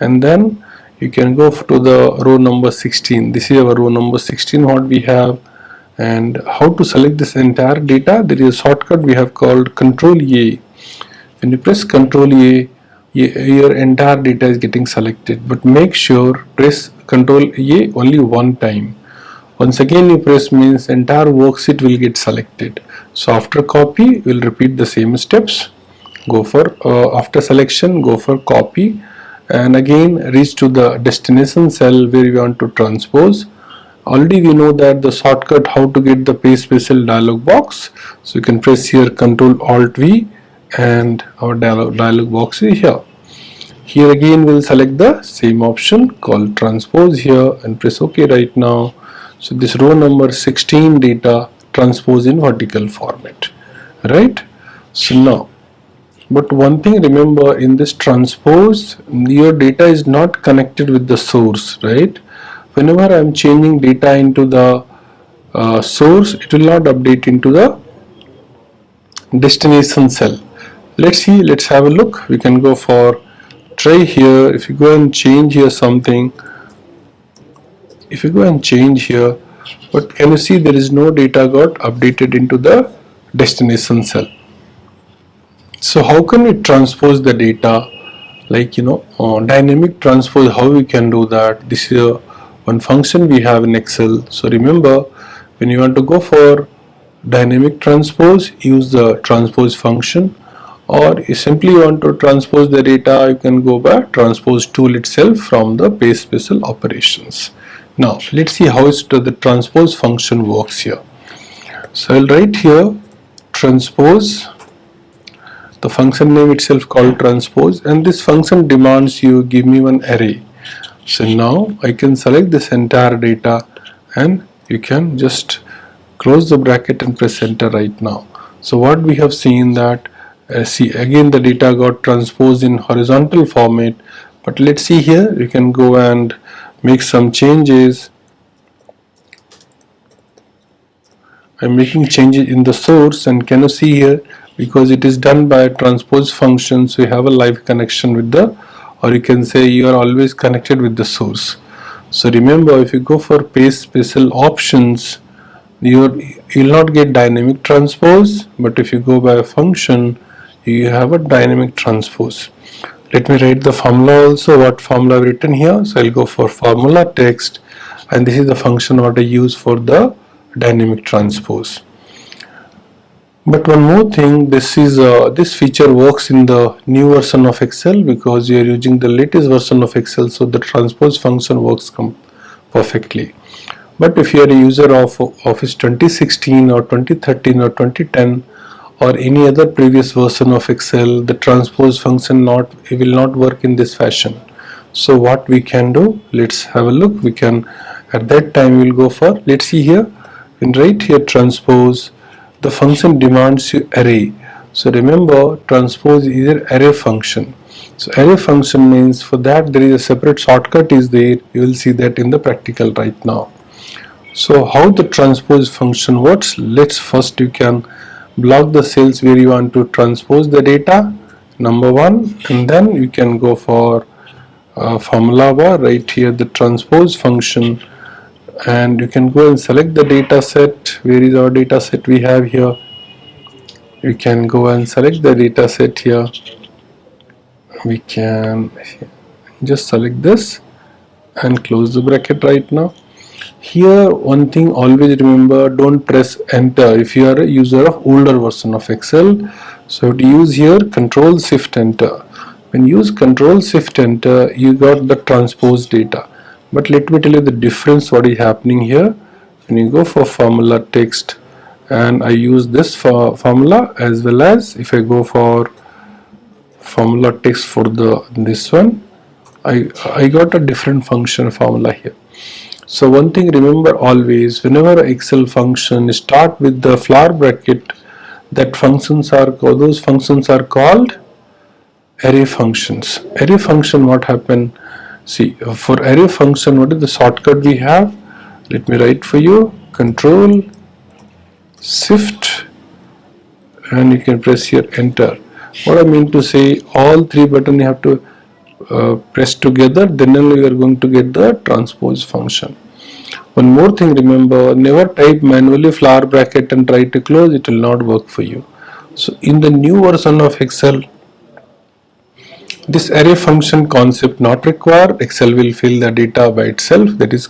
and then you can go to the row number 16. This is our row number 16 what we have. And how to select this entire data, there is a shortcut we have called Ctrl A. When you press Ctrl A, your entire data is getting selected, but make sure press Ctrl A only one time. Once again you press means entire worksheet will get selected. So after copy we will repeat the same steps. Go for after selection, go for copy, and again reach to the destination cell where you want to transpose. Already we know that the shortcut how to get the page special dialog box. So you can press here Ctrl Alt V and our dialog box is here. Here again we will select the same option called transpose here and press OK right now. So this row number 16 data transpose in vertical format, right? So now, but one thing remember, in this transpose your data is not connected with the source, right? Whenever I am changing data into the source, it will not update into the destination cell. Let's see, let's have a look. We can go for try here. If you go and change here something, if you go and change here, but can you see there is no data got updated into the destination cell. So how can we transpose the data, like dynamic transpose, how we can do that? This is one function we have in Excel. So remember, when you want to go for dynamic transpose, use the transpose function, or you simply want to transpose the data, you can go by transpose tool itself from the base special operations. Now let's see how the transpose function works here. So I'll write here transpose, the function name itself called transpose, and this function demands you give me one array. So now I can select this entire data and you can just close the bracket and press enter right now. So what we have seen that see again the data got transposed in horizontal format, but let's see here you can go and make some changes. I'm making changes in the source, and can you see here, because it is done by a transpose function, so you have a live connection with the, or you can say you are always connected with the source. So remember, if you go for base special options, you'll not get dynamic transpose, but if you go by a function, you have a dynamic transpose. Let me write the formula also, what formula I've written here. So I'll go for formula text, and this is the function what I use for the dynamic transpose. But one more thing, this feature works in the new version of Excel because you are using the latest version of Excel, so the transpose function works perfectly. But if you are a user of Office 2016 or 2013 or 2010 or any other previous version of Excel, the transpose function will not work in this fashion. So what we can do, let's have a look. We can, at that time we'll go for, let's see here, and right here transpose, the function demands you array. So remember, transpose is an array function. So array function means for that there is a separate shortcut is there. You will see that in the practical right now. So how the transpose function works, let's first you can block the cells where you want to transpose the data, number one, and then you can go for formula bar right here, the transpose function, and you can go and select the data set. Where is our data set we have here? You can go and select the data set here. We can just select this and close the bracket right now. Here one thing always remember, don't press enter if you are a user of older version of Excel. So to use here control shift enter. When you use control shift enter, you got the transpose data. But let me tell you the difference what is happening here. When you go for formula text, and I use this for formula, as well as if I go for formula text for this one, I got a different function formula here. So one thing remember always, whenever Excel function start with the flower bracket, those functions are called array functions. Array function, what happen? See, for array function, what is the shortcut we have? Let me write for you, control shift, and you can press here enter. What I mean to say, all three buttons you have to press together, then only you are going to get the transpose function. One more thing remember, never type manually flower bracket and try to close, it will not work for you. So in the new version of Excel, this array function concept not required. Excel will fill the data by itself. That is,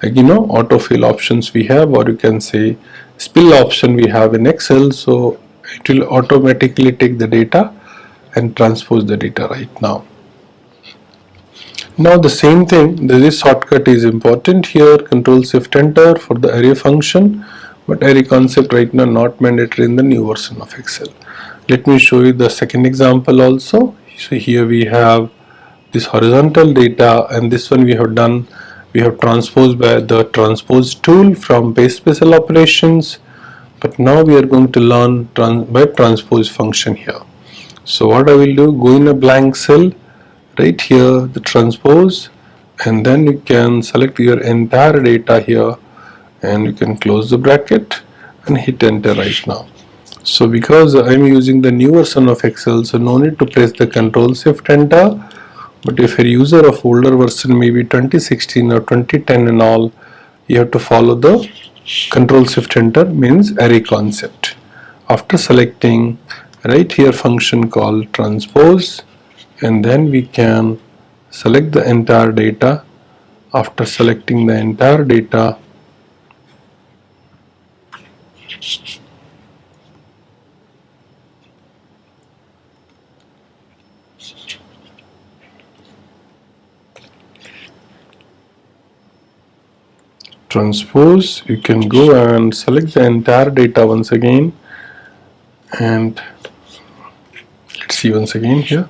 autofill options we have, or you can say spill option we have in Excel. So it will automatically take the data and transpose the data right now. Now the same thing, this shortcut is important here, control shift enter for the array function, but array concept right now not mandatory in the new version of Excel. Let me show you the second example also. So here we have this horizontal data, and this one we have transposed by the transpose tool from base special operations, but now we are going to learn by transpose function here. So what I will do, go in a blank cell, right here the transpose, and then you can select your entire data here, and you can close the bracket and hit enter right now. So because I am using the new version of Excel, so no need to press the Control Shift Enter. But if a user of older version, maybe 2016 or 2010 and all, you have to follow the Control Shift Enter, means array concept. After selecting, right here function called transpose, and then we can select the entire data. After selecting the entire data, transpose, you can go and select the entire data once again, and let's see once again here.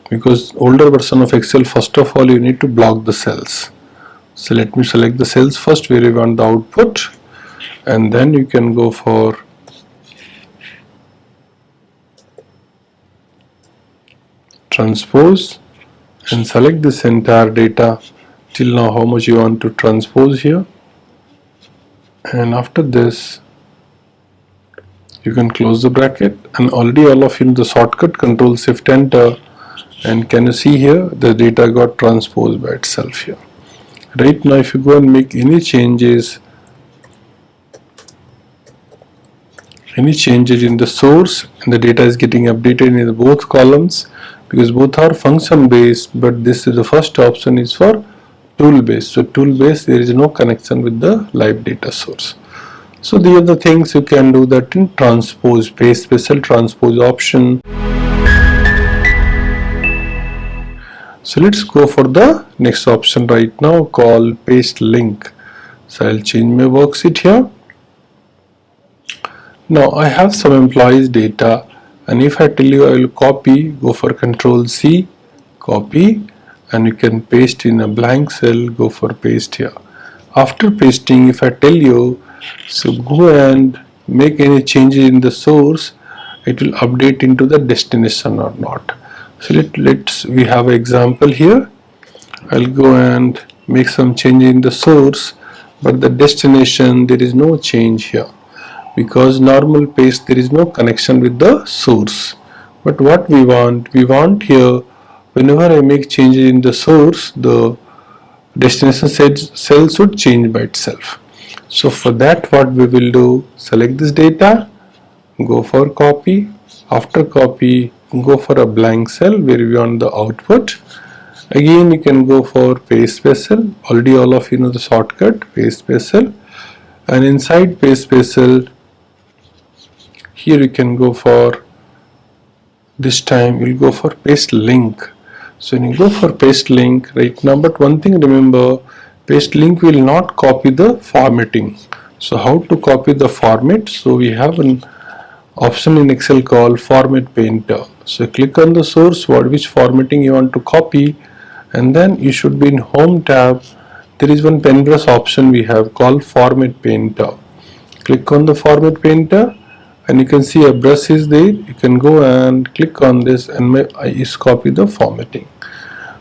Because older version of Excel, first of all you need to block the cells. So let me select the cells first where you want the output, and then you can go for transpose and select this entire data till now how much you want to transpose here, and after this you can close the bracket, and already all of you in the shortcut Control Shift Enter, and can you see here the data got transposed by itself here. Right now if you go and make any changes in the source, and the data is getting updated in both columns, because both are function based, but this is the first option is for tool based. So tool based, there is no connection with the live data source. So the other things you can do that in transpose, paste special transpose option. So let's go for the next option right now called paste link. So I'll change my worksheet here. Now I have some employees data, and if I tell you I will copy, go for Control C, copy, and you can paste in a blank cell, go for paste here. After pasting, if I tell you, so go and make any changes in the source, it will update into the destination or not. So we have an example here. I'll go and make some change in the source, but the destination there is no change here, because normal paste there is no connection with the source. But what we want here, whenever I make changes in the source, the destination cell should change by itself. So for that what we will do, select this data, go for copy, after copy go for a blank cell where we want the output. Again you can go for paste special, already all of you know the shortcut paste special, and inside paste special here you can go for, this time we'll go for paste link. So when you go for paste link right now, but one thing remember, paste link will not copy the formatting. So how to copy the format? So we have an option in Excel called format painter. So click on the source, which formatting you want to copy, and then you should be in home tab. There is one paintbrush option we have called format painter. Click on the format painter, and you can see a brush is there. You can go and click on this and is copy the formatting.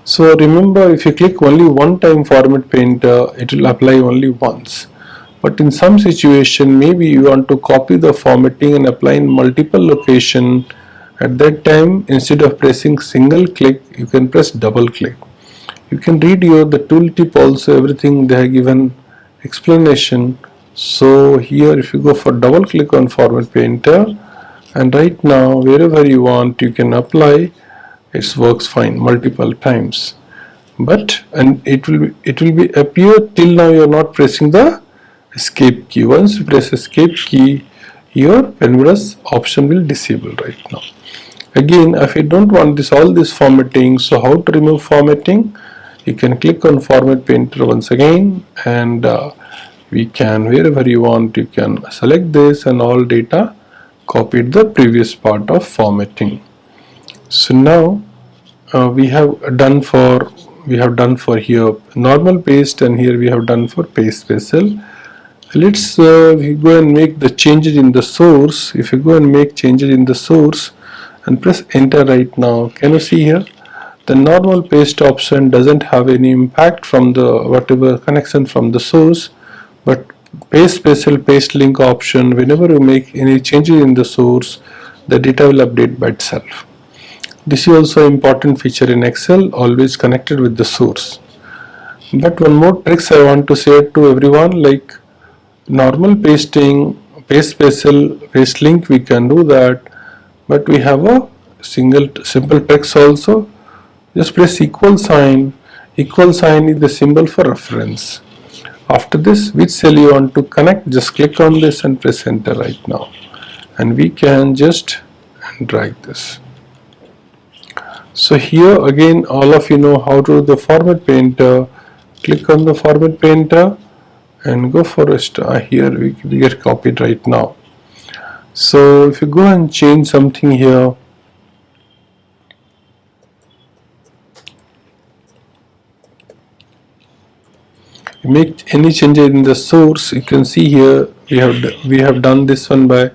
So remember, if you click only one time format painter, it will apply only once. But in some situation, maybe you want to copy the formatting and apply in multiple location. At that time, instead of pressing single click, you can press double click. You can read the tooltip also, everything they have given explanation. So here if you go for double click on format painter, and right now wherever you want you can apply, it works fine multiple times. But and it will be appear till now you are not pressing the escape key. Once you press escape key, your paintbrush option will disable right now. Again, if you don't want all this formatting, so how to remove formatting? You can click on format painter once again, and we can, wherever you want, you can select this and all data copied the previous part of formatting. So now we have done for here normal paste, and here we have done for paste special. Let's we go and make the changes in the source. If you go and make changes in the source and press enter right now, can you see here the normal paste option doesn't have any impact from the whatever connection from the source, but paste special paste link option. Whenever you make any changes in the source, the data will update by itself. This is also an important feature in Excel, always connected with the source. But one more tricks I want to share to everyone, like normal pasting, paste special paste link, we can do that, but we have a simple text also. Just press equal sign. Equal sign is the symbol for reference. After this, which cell you want to connect, just click on this and press enter right now, and we can just drag this. So here again, all of you know how to do the format painter. Click on the format painter and go for a star. Here we get copied right now. So if you go and change something here, you make any changes in the source, you can see here we have done this one by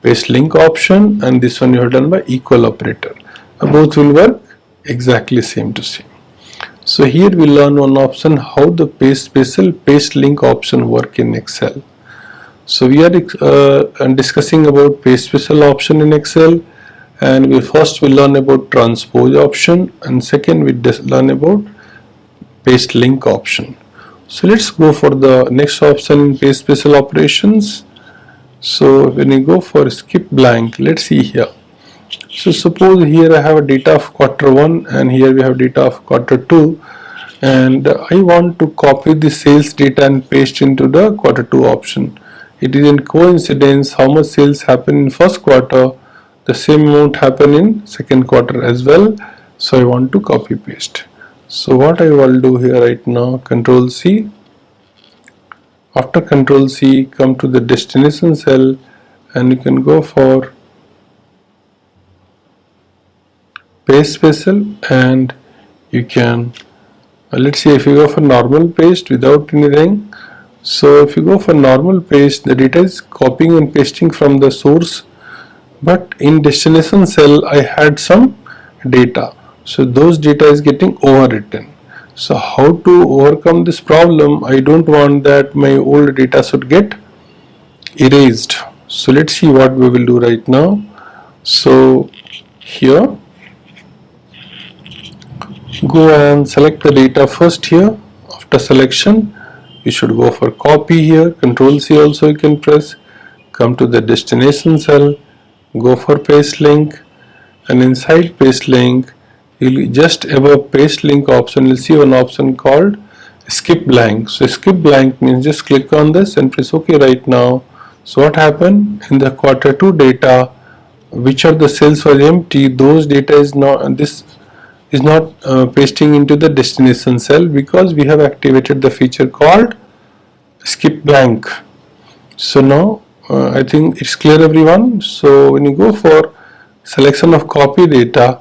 paste link option, and this one you have done by equal operator. Both will work exactly same to same. So here we learn one option, how the paste special paste link option work in Excel. So we are discussing about paste special option in Excel, and we first will learn about transpose option, and second we learn about paste link option. So let's go for the next option in paste special operations. So when you go for skip blank, let's see here. So suppose here I have a data of quarter 1 and here we have data of quarter 2, and I want to copy the sales data and paste into the quarter 2 option. It is in coincidence how much sales happen in first quarter, the same amount happen in second quarter as well. So I want to copy paste. So what I will do here right now, Control C. After Control C, come to the destination cell and you can go for paste special, and you can let's see if you go for normal paste without anything. So if you go for normal paste, the data is copying and pasting from the source, but in destination cell I had some data, so those data is getting overwritten. So how to overcome this problem? I don't want that my old data should get erased. So let's see what we will do right now. So here go and select the data first here. After selection, you should go for copy here. Control C also you can press. Come to the destination cell, go for paste link, and inside paste link, you'll just above paste link option, you'll see one option called skip blank. So skip blank means just click on this and press OK right now. So what happened in the quarter 2 data, which are the cells was empty, those data is not, and this is not pasting into the destination cell because we have activated the feature called skip blank. So now I think it's clear everyone. So when you go for selection of copy data,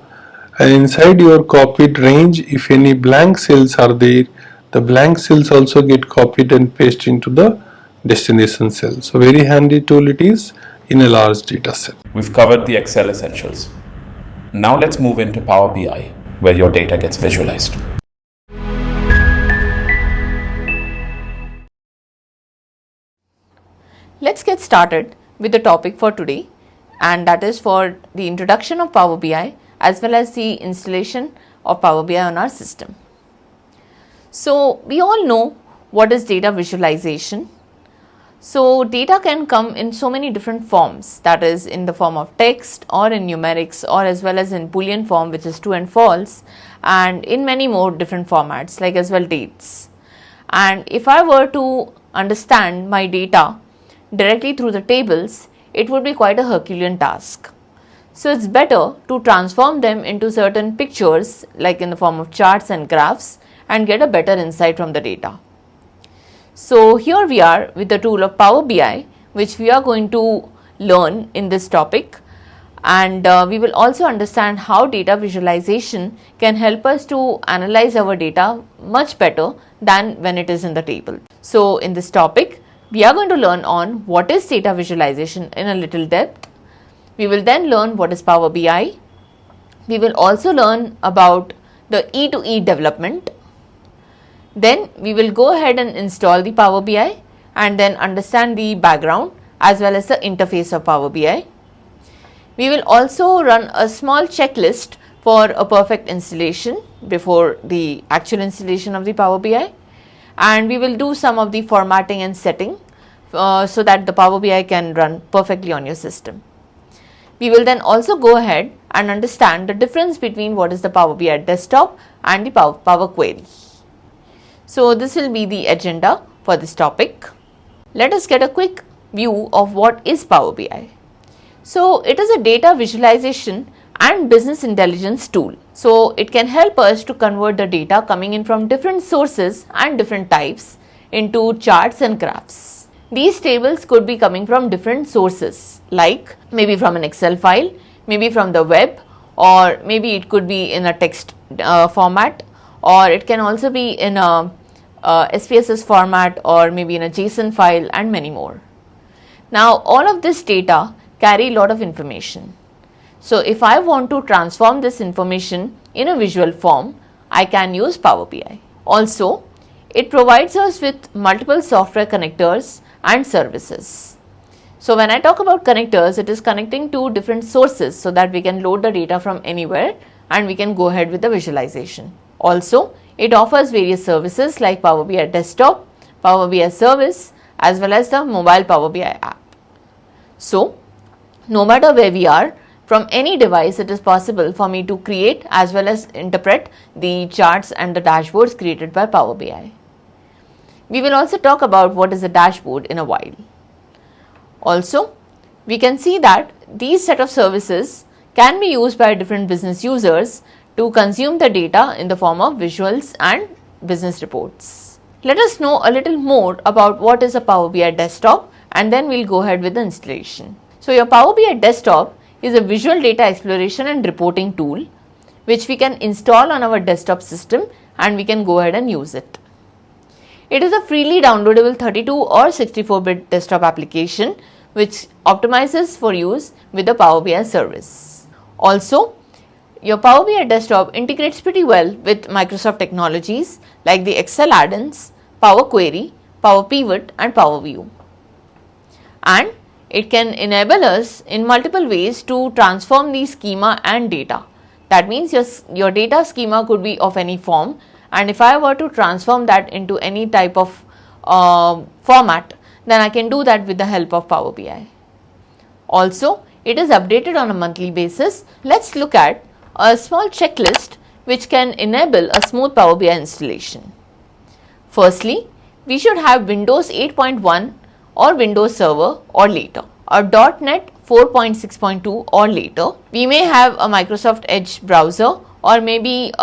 and inside your copied range, if any blank cells are there, the blank cells also get copied and pasted into the destination cell. So very handy tool it is in a large data set. We've covered the Excel essentials. Now let's move into Power BI, where your data gets visualized. Let's get started with the topic for today, and that is for the introduction of Power BI as well as the installation of Power BI on our system. So we all know what is data visualization. So data can come in so many different forms, that is in the form of text or in numerics, or as well as in Boolean form, which is true and false, and in many more different formats like as well dates. And if I were to understand my data directly through the tables, it would be quite a Herculean task. So it's better to transform them into certain pictures like in the form of charts and graphs and get a better insight from the data. So here we are with the tool of Power BI, which we are going to learn in this topic, and we will also understand how data visualization can help us to analyze our data much better than when it is in the table. So in this topic, we are going to learn on what is data visualization in a little depth. We will then learn what is Power BI. We will also learn about the E2E development. Then we will go ahead and install the Power BI, and then understand the background as well as the interface of Power BI. We will also run a small checklist for a perfect installation before the actual installation of the Power BI, and we will do some of the formatting and setting so that the Power BI can run perfectly on your system. We will then also go ahead and understand the difference between what is the Power BI desktop and the Power Query. So this will be the agenda for this topic. Let us get a quick view of what is Power BI. So it is a data visualization and business intelligence tool. So it can help us to convert the data coming in from different sources and different types into charts and graphs. These tables could be coming from different sources, like maybe from an Excel file, maybe from the web, or maybe it could be in a text format, or it can also be in a SPSS format, or maybe in a JSON file, and many more. Now all of this data carry a lot of information. So if I want to transform this information in a visual form, I can use Power BI. Also, it provides us with multiple software connectors and services. So when I talk about connectors, it is connecting to different sources so that we can load the data from anywhere and we can go ahead with the visualization. Also, it offers various services like Power BI Desktop, Power BI Service, as well as the mobile Power BI app. So, no matter where we are, from any device, it is possible for me to create as well as interpret the charts and the dashboards created by Power BI. We will also talk about what is a dashboard in a while. Also, we can see that these set of services can be used by different business users to consume the data in the form of visuals and business reports. Let us know a little more about what is a Power BI desktop, and then we'll go ahead with the installation. So your Power BI desktop is a visual data exploration and reporting tool which we can install on our desktop system and we can go ahead and use it. It is a freely downloadable 32 or 64-bit desktop application which optimizes for use with the Power BI service. Also, your Power BI desktop integrates pretty well with Microsoft technologies like the Excel add-ins, Power Query, Power Pivot, and Power View. And it can enable us in multiple ways to transform the schema and data. That means your data schema could be of any form, and if I were to transform that into any type of format, then I can do that with the help of Power BI. Also, it is updated on a monthly basis. Let's look at a small checklist which can enable a smooth Power BI installation. Firstly, we should have Windows 8.1 or Windows Server or later, or .NET 4.6.2 or later. We may have a Microsoft Edge browser, or maybe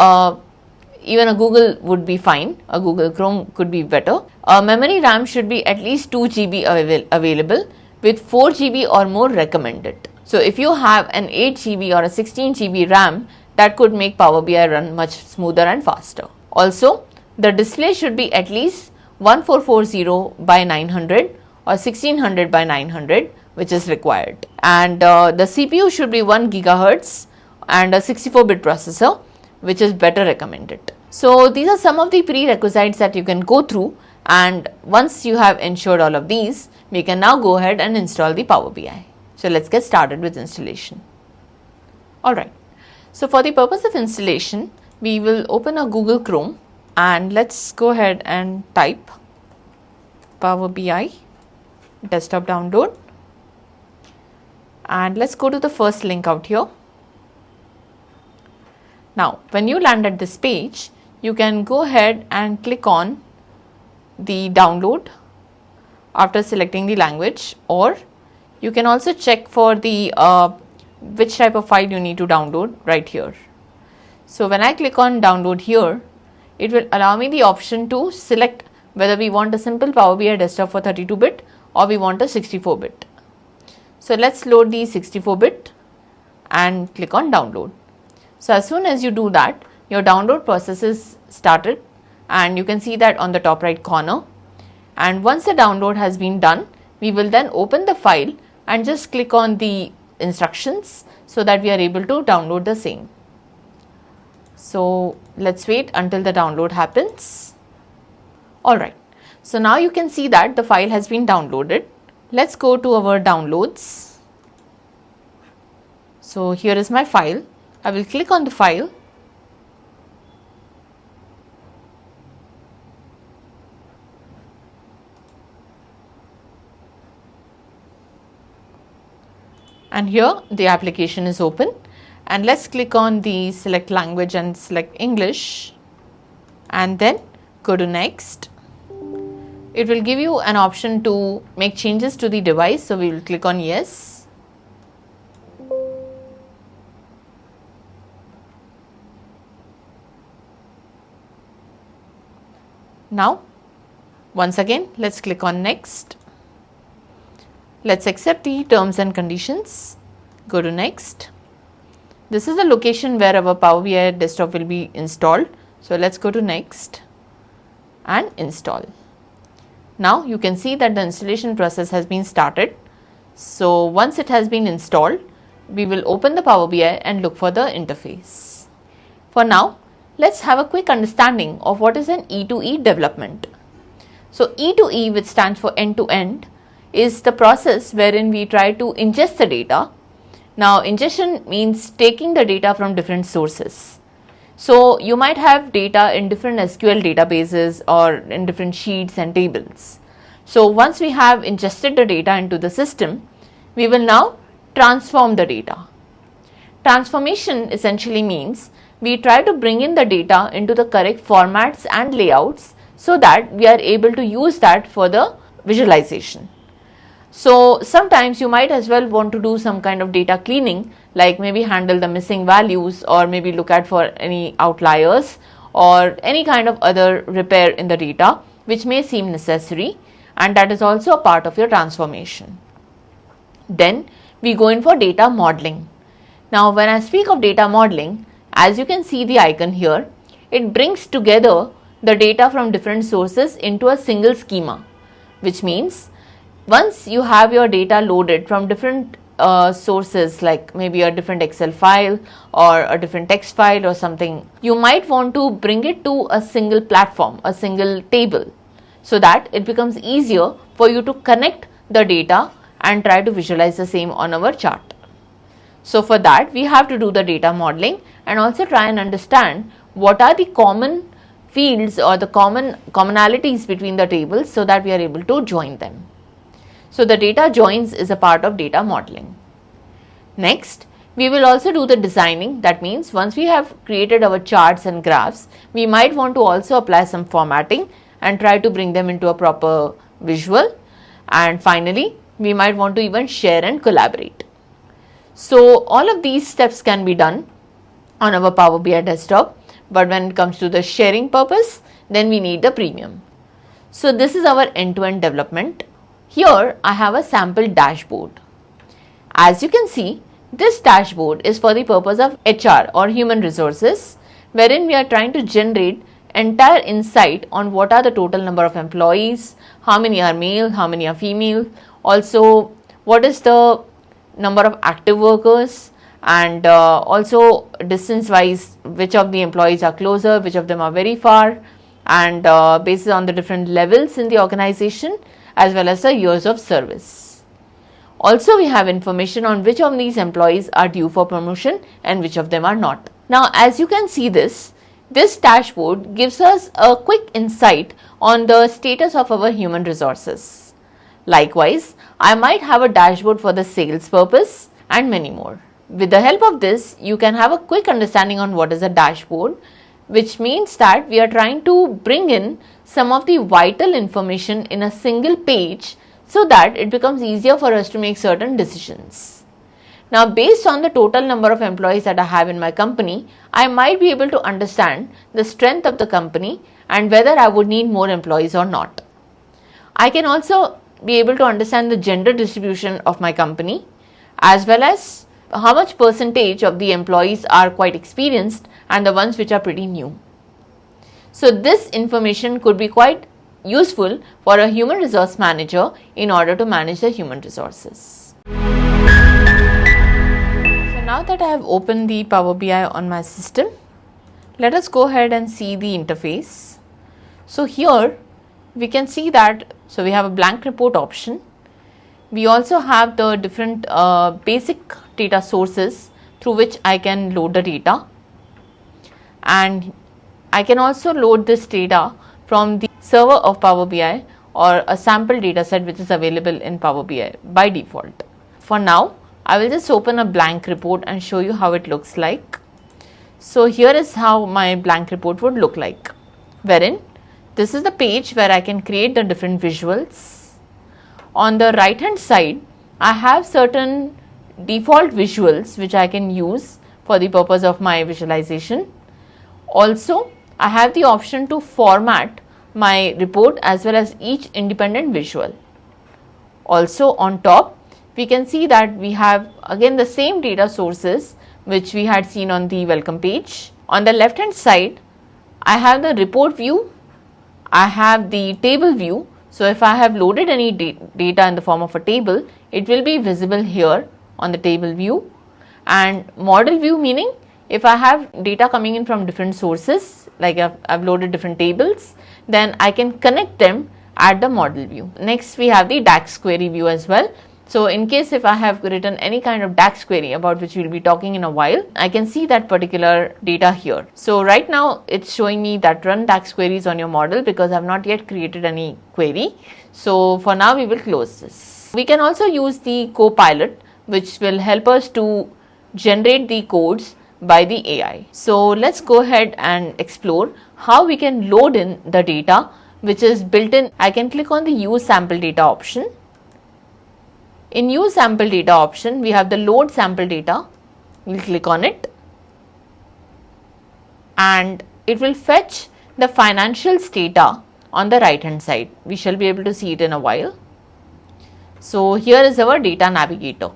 even a Google would be fine. A Google Chrome could be better. Memory RAM should be at least 2 GB available, with 4 GB or more recommended. So if you have an 8 GB or a 16 GB RAM, that could make Power BI run much smoother and faster. Also, the display should be at least 1440 by 900 or 1600 by 900, which is required. And the CPU should be 1 GHz and a 64-bit processor, which is better recommended. So these are some of the prerequisites that you can go through, and once you have ensured all of these, we can now go ahead and install the Power BI. So let's get started with installation. Alright, so for the purpose of installation, we will open a Google Chrome and let's go ahead and type Power BI desktop download, and let's go to the first link out here. Now, when you land at this page, you can go ahead and click on the download after selecting the language, or you can also check for the which type of file you need to download right here. So when I click on download here, it will allow me the option to select whether we want a simple Power BI desktop for 32-bit or we want a 64-bit. So let's load the 64-bit and click on download. So as soon as you do that, your download process is started, and you can see that on the top right corner. And once the download has been done, we will then open the file and just click on the instructions so that we are able to download the same. So let's wait until the download happens. Alright, So now you can see that the file has been downloaded. Let's go to our downloads. So here is my file. I will click on the file. And here the application is open, and let's click on the select language and select English, and then go to next. It will give you an option to make changes to the device, so we will click on yes. Now once again let's click on next. Let's accept the terms and conditions. Go to next. This is the location where our Power BI desktop will be installed. So let's go to next and install. Now you can see that the installation process has been started. So once it has been installed, we will open the Power BI and look for the interface. For now, let's have a quick understanding of what is an E2E development. So E2E, which stands for end to end, is the process wherein we try to ingest the data. Now ingestion means taking the data from different sources. So you might have data in different SQL databases or in different sheets and tables. So once we have ingested the data into the system, we will now transform the data. Transformation essentially means we try to bring in the data into the correct formats and layouts so that we are able to use that for the visualization. So sometimes you might as well want to do some kind of data cleaning, like maybe handle the missing values or maybe look at for any outliers or any kind of other repair in the data which may seem necessary, and that is also a part of your transformation. Then we go in for data modeling. Now when I speak of data modeling, as you can see the icon here, it brings together the data from different sources into a single schema, which means once you have your data loaded from different sources, like maybe a different Excel file or a different text file or something, you might want to bring it to a single platform, a single table, so that it becomes easier for you to connect the data and try to visualize the same on our chart. So for that we have to do the data modeling and also try and understand what are the common fields or the commonalities between the tables so that we are able to join them. So the data joins is a part of data modeling. Next, we will also do the designing. That means once we have created our charts and graphs, we might want to also apply some formatting and try to bring them into a proper visual. And finally, we might want to even share and collaborate. So all of these steps can be done on our Power BI desktop, but when it comes to the sharing purpose, then we need the premium. So this is our end-to-end development. Here I have a sample dashboard. As you can see, this dashboard is for the purpose of HR or human resources, wherein we are trying to generate entire insight on what are the total number of employees, how many are male, how many are female, also what is the number of active workers, and also distance wise which of the employees are closer, which of them are very far, and based on the different levels in the organization as well as the years of service. Also we have information on which of these employees are due for promotion and which of them are not. Now as you can see, this dashboard gives us a quick insight on the status of our human resources. Likewise, I might have a dashboard for the sales purpose and many more. With the help of this, you can have a quick understanding on what is a dashboard, which means that we are trying to bring in some of the vital information in a single page so that it becomes easier for us to make certain decisions. Now, based on the total number of employees that I have in my company, I might be able to understand the strength of the company and whether I would need more employees or not. I can also be able to understand the gender distribution of my company, as well as how much percentage of the employees are quite experienced and the ones which are pretty new. So this information could be quite useful for a human resource manager in order to manage the human resources. So now that I have opened the Power BI on my system, let us go ahead and see the interface. So here we can see that, so we have a blank report option. We also have the different basic data sources through which I can load the data, and I can also load this data from the server of Power BI or a sample data set which is available in Power BI by default. For now, I will just open a blank report and show you how it looks like. So here is how my blank report would look like, wherein this is the page where I can create the different visuals. On the right hand side, I have certain default visuals which I can use for the purpose of my visualization. Also, I have the option to format my report as well as each independent visual. Also on top, we can see that we have again the same data sources which we had seen on the welcome page. On the left hand side, I have the report view, I have the table view. So if I have loaded any data in the form of a table, it will be visible here on the table view. And model view, meaning if I have data coming in from different sources, like I've loaded different tables, then I can connect them at the model view. Next, we have the DAX query view as well. So in case if I have written any kind of DAX query about which we'll be talking in a while, I can see that particular data here. So right now it's showing me that run DAX queries on your model because I've not yet created any query. So for now we will close this. We can also use the Copilot, which will help us to generate the codes by the AI. So let's go ahead and explore how we can load in the data which is built in. I can click on the use sample data option. In use sample data option, we have the load sample data. We'll click on it and it will fetch the financials data on the right hand side. We shall be able to see it in a while. So here is our data navigator.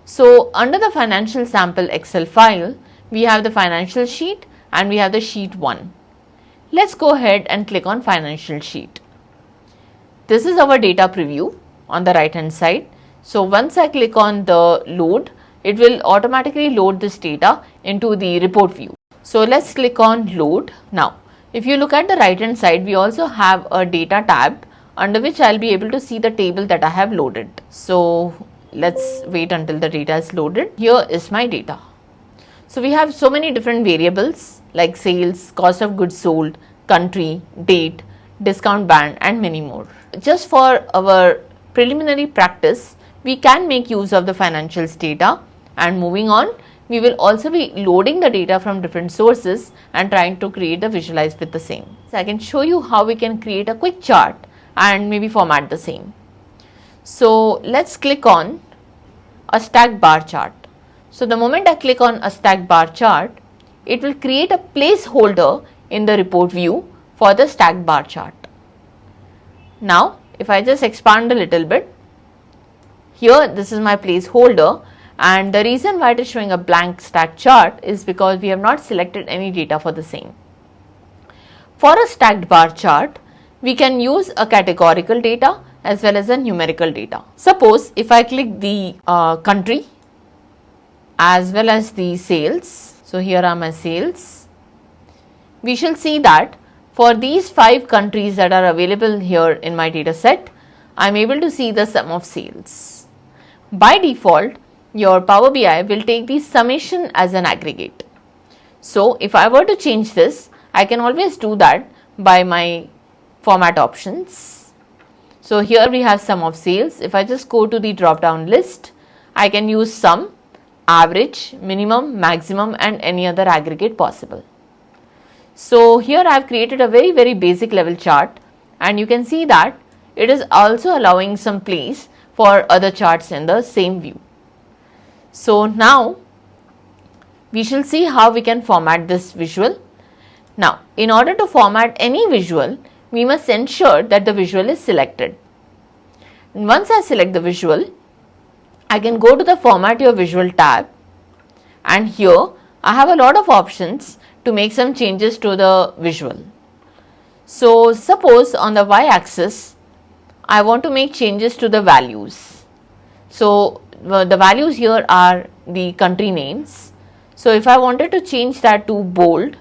So under the financial sample Excel file, we have the financial sheet and we have the sheet 1. Let's go ahead and click on financial sheet. This is our data preview on the right hand side. So once I click on the load, it will automatically load this data into the report view. So let's click on load. Now, if you look at the right hand side, we also have a data tab under which I'll be able to see the table that I have loaded. So let's wait until the data is loaded. Here is my data. So we have so many different variables like sales, cost of goods sold, country, date, discount band and many more. Just for our preliminary practice, we can make use of the financials data, and moving on, we will also be loading the data from different sources and trying to create the visualize with the same. So I can show you how we can create a quick chart and maybe format the same. So let's click on a stacked bar chart. So the moment I click on a stacked bar chart, it will create a placeholder in the report view for the stacked bar chart. Now, if I just expand a little bit, here this is my placeholder, and the reason why it is showing a blank stack chart is because we have not selected any data for the same. For a stacked bar chart, we can use a categorical data as well as a numerical data. Suppose if I click the country as well as the sales, so here are my sales, we shall see that for these 5 countries that are available here in my data set, I am able to see the sum of sales. By default, your Power BI will take the summation as an aggregate. So if I were to change this, I can always do that by my format options. So here we have sum of sales. If I just go to the drop down list, I can use sum, average, minimum, maximum and any other aggregate possible. So here I have created a very basic level chart, and you can see that it is also allowing some place for other charts in the same view. So now we shall see how we can format this visual. Now, in order to format any visual, we must ensure that the visual is selected. And once I select the visual, I can go to the Format Your Visual tab, and here I have a lot of options to make some changes to the visual. So suppose on the y-axis, I want to make changes to the values. So the values here are the country names. So if I wanted to change that to bold,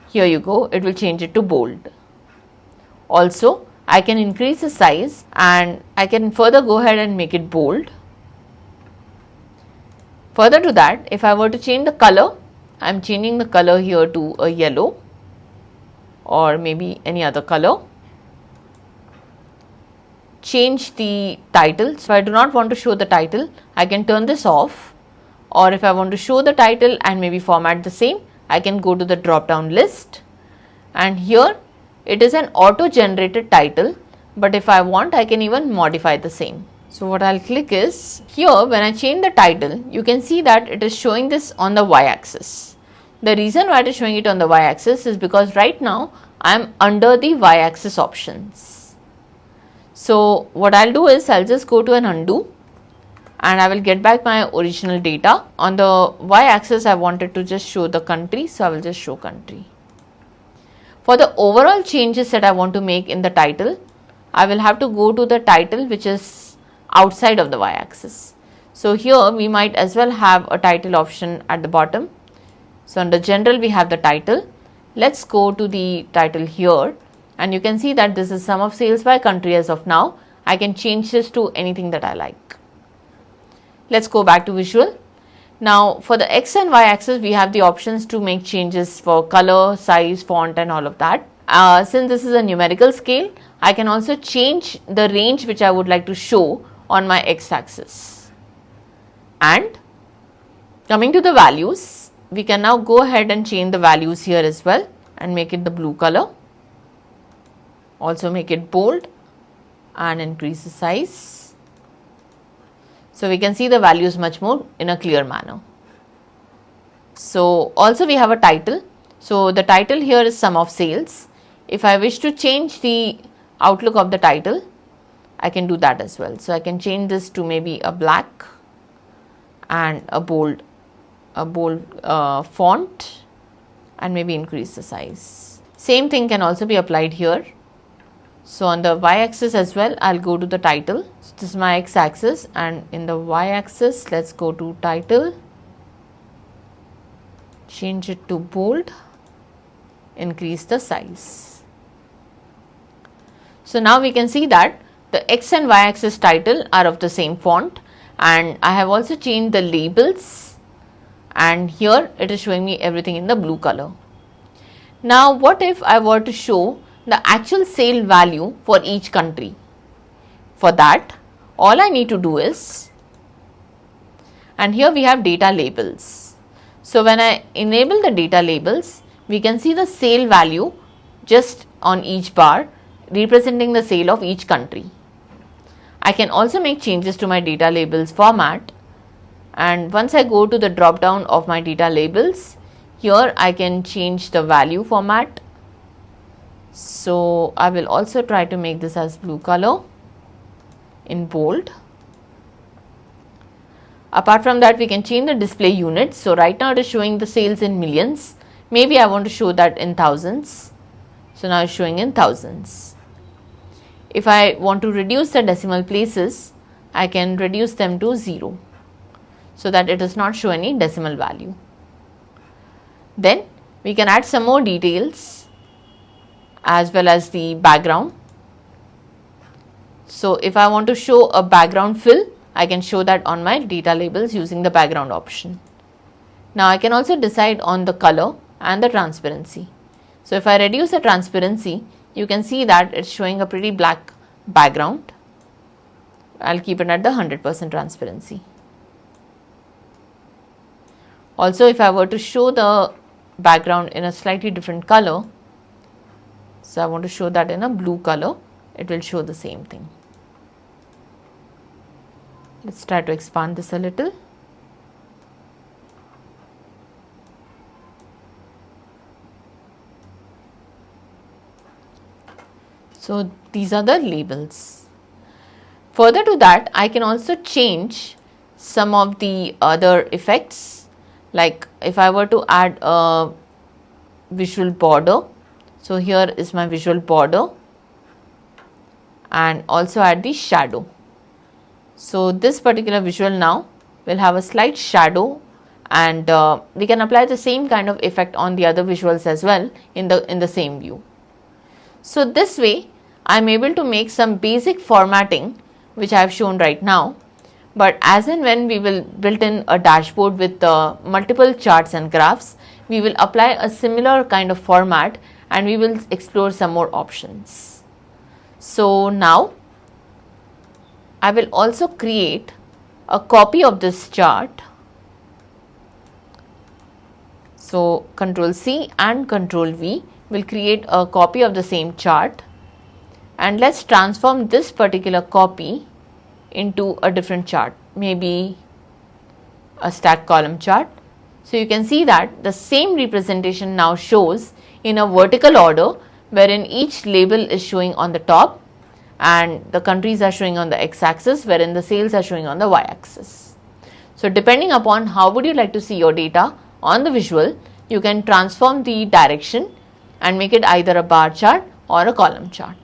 here you go, it will change it to bold. Also, I can increase the size and I can further go ahead and make it bold. Further to that, if I were to change the color, I am changing the color here to a yellow or maybe any other color. Change the title. So, I do not want to show the title, I can turn this off, or if I want to show the title and maybe format the same, I can go to the drop down list, and here it is an auto generated title, but if I want, I can even modify the same. So, what I will click is here when I change the title, you can see that it is showing this on the y axis. The reason why it is showing it on the y axis is because right now I am under the y axis options. So, what I will do is I will just go to an undo and I will get back my original data. On the y axis I wanted to just show the country, so I will just show country. For the overall changes that I want to make in the title, I will have to go to the title which is outside of the y axis. So, here we might as well have a title option at the bottom. So, under general we have the title. Let us go to the title here, and you can see that this is sum of sales by country as of now. I can change this to anything that I like. Let us go back to visual. Now, for the x and y axis we have the options to make changes for color, size, font and all of that. Since this is a numerical scale, I can also change the range which I would like to show on my x axis. And coming to the values, we can now go ahead and change the values here as well and make it the blue color. Also make it bold and increase the size. So, we can see the values much more in a clear manner. So, also we have a title. So, the title here is sum of sales. If I wish to change the outlook of the title, I can do that as well. So, I can change this to maybe a black and a bold font and maybe increase the size. Same thing can also be applied here. So, on the y axis as well, I will go to the title. So, this is my x axis, and in the y axis, let us go to title, change it to bold, increase the size. So, now we can see that the x and y axis title are of the same font, and I have also changed the labels, and here it is showing me everything in the blue color. Now, what if I were to show the actual sale value for each country? For that, all I need to do is, and here we have data labels. So, when I enable the data labels, we can see the sale value just on each bar representing the sale of each country. I can also make changes to my data labels format, and once I go to the drop down of my data labels, here I can change the value format. So, I will also try to make this as blue color in bold. Apart from that, we can change the display units. So, right now it is showing the sales in millions. Maybe I want to show that in thousands. So, now it is showing in thousands. If I want to reduce the decimal places, I can reduce them to 0 so that it does not show any decimal value. Then we can add some more details as well as the background. So, if I want to show a background fill, I can show that on my data labels using the background option. Now, I can also decide on the color and the transparency. So, if I reduce the transparency, you can see that it's showing a pretty black background. I'll keep it at the 100% transparency. Also, if I were to show the background in a slightly different color, so I want to show that in a blue color, it will show the same thing. Let's try to expand this a little. So, these are the labels. Further to that, I can also change some of the other effects, like if I were to add a visual border. So, here is my visual border, and also add the shadow. So, this particular visual now will have a slight shadow, and we can apply the same kind of effect on the other visuals as well in the same view. So, this way I am able to make some basic formatting which I have shown right now, but as and when we will build in a dashboard with multiple charts and graphs, we will apply a similar kind of format and we will explore some more options. So now I will also create a copy of this chart. So Control C and Control V will create a copy of the same chart, and let's transform this particular copy into a different chart, maybe a stack column chart. So you can see that the same representation now shows in a vertical order, wherein each label is showing on the top and the countries are showing on the x-axis, wherein the sales are showing on the y-axis. So depending upon how would you like to see your data on the visual, you can transform the direction and make it either a bar chart or a column chart.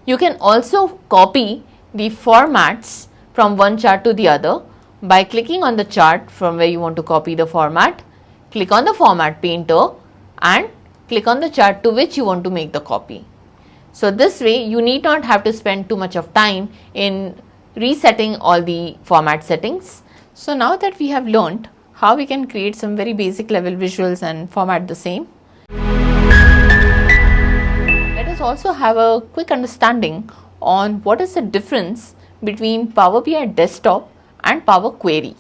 You can also copy the formats from one chart to the other by clicking on the chart from where you want to copy the format, click on the format painter and click on the chart to which you want to make the copy. So this way you need not have to spend too much of time in resetting all the format settings. So now that we have learned how we can create some very basic level visuals and format the same, let us also have a quick understanding on what is the difference between Power BI Desktop and Power Query.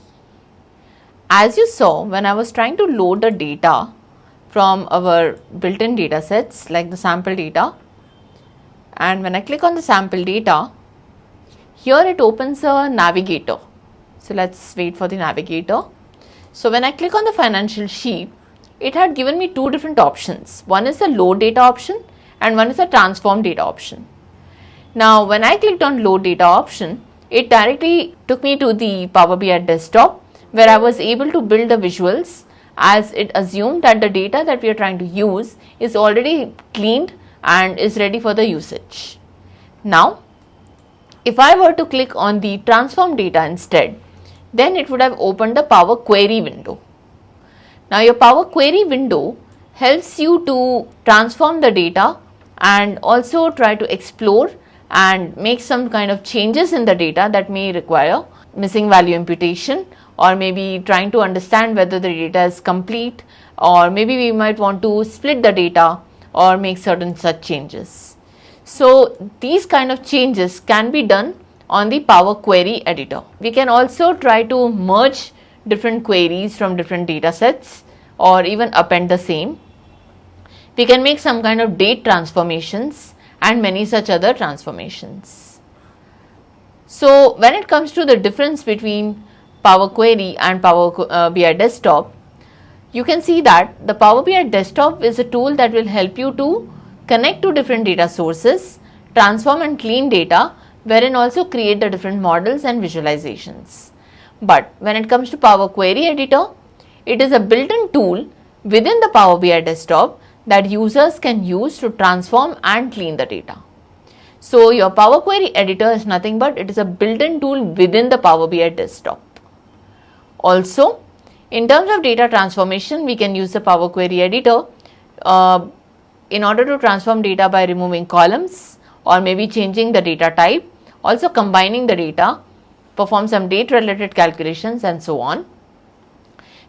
As you saw, when I was trying to load the data from our built-in data sets like the sample data, and when I click on the sample data, here it opens a navigator. So let's wait for the navigator. So when I click on the financial sheet, it had given me two different options. One is the load data option and one is the transform data option. Now when I clicked on load data option, it directly took me to the Power BI Desktop, where I was able to build the visuals, as it assumed that the data that we are trying to use is already cleaned and is ready for the usage. Now if I were to click on the transform data instead, then it would have opened the Power Query window. Now your Power Query window helps you to transform the data and also try to explore and make some kind of changes in the data that may require missing value imputation, or maybe trying to understand whether the data is complete, or maybe we might want to split the data or make certain such changes. So these kind of changes can be done on the Power Query editor. We can also try to merge different queries from different data sets or even append the same. We can make some kind of date transformations and many such other transformations. So when it comes to the difference between Power Query and Power BI Desktop, you can see that the Power BI Desktop is a tool that will help you to connect to different data sources, transform and clean data, wherein also create the different models and visualizations. But when it comes to Power Query Editor, it is a built-in tool within the Power BI Desktop that users can use to transform and clean the data. So your Power Query Editor is nothing but it is a built-in tool within the Power BI Desktop. Also, in terms of data transformation, we can use the Power Query Editor in order to transform data by removing columns or maybe changing the data type, also combining the data, perform some date related calculations and so on.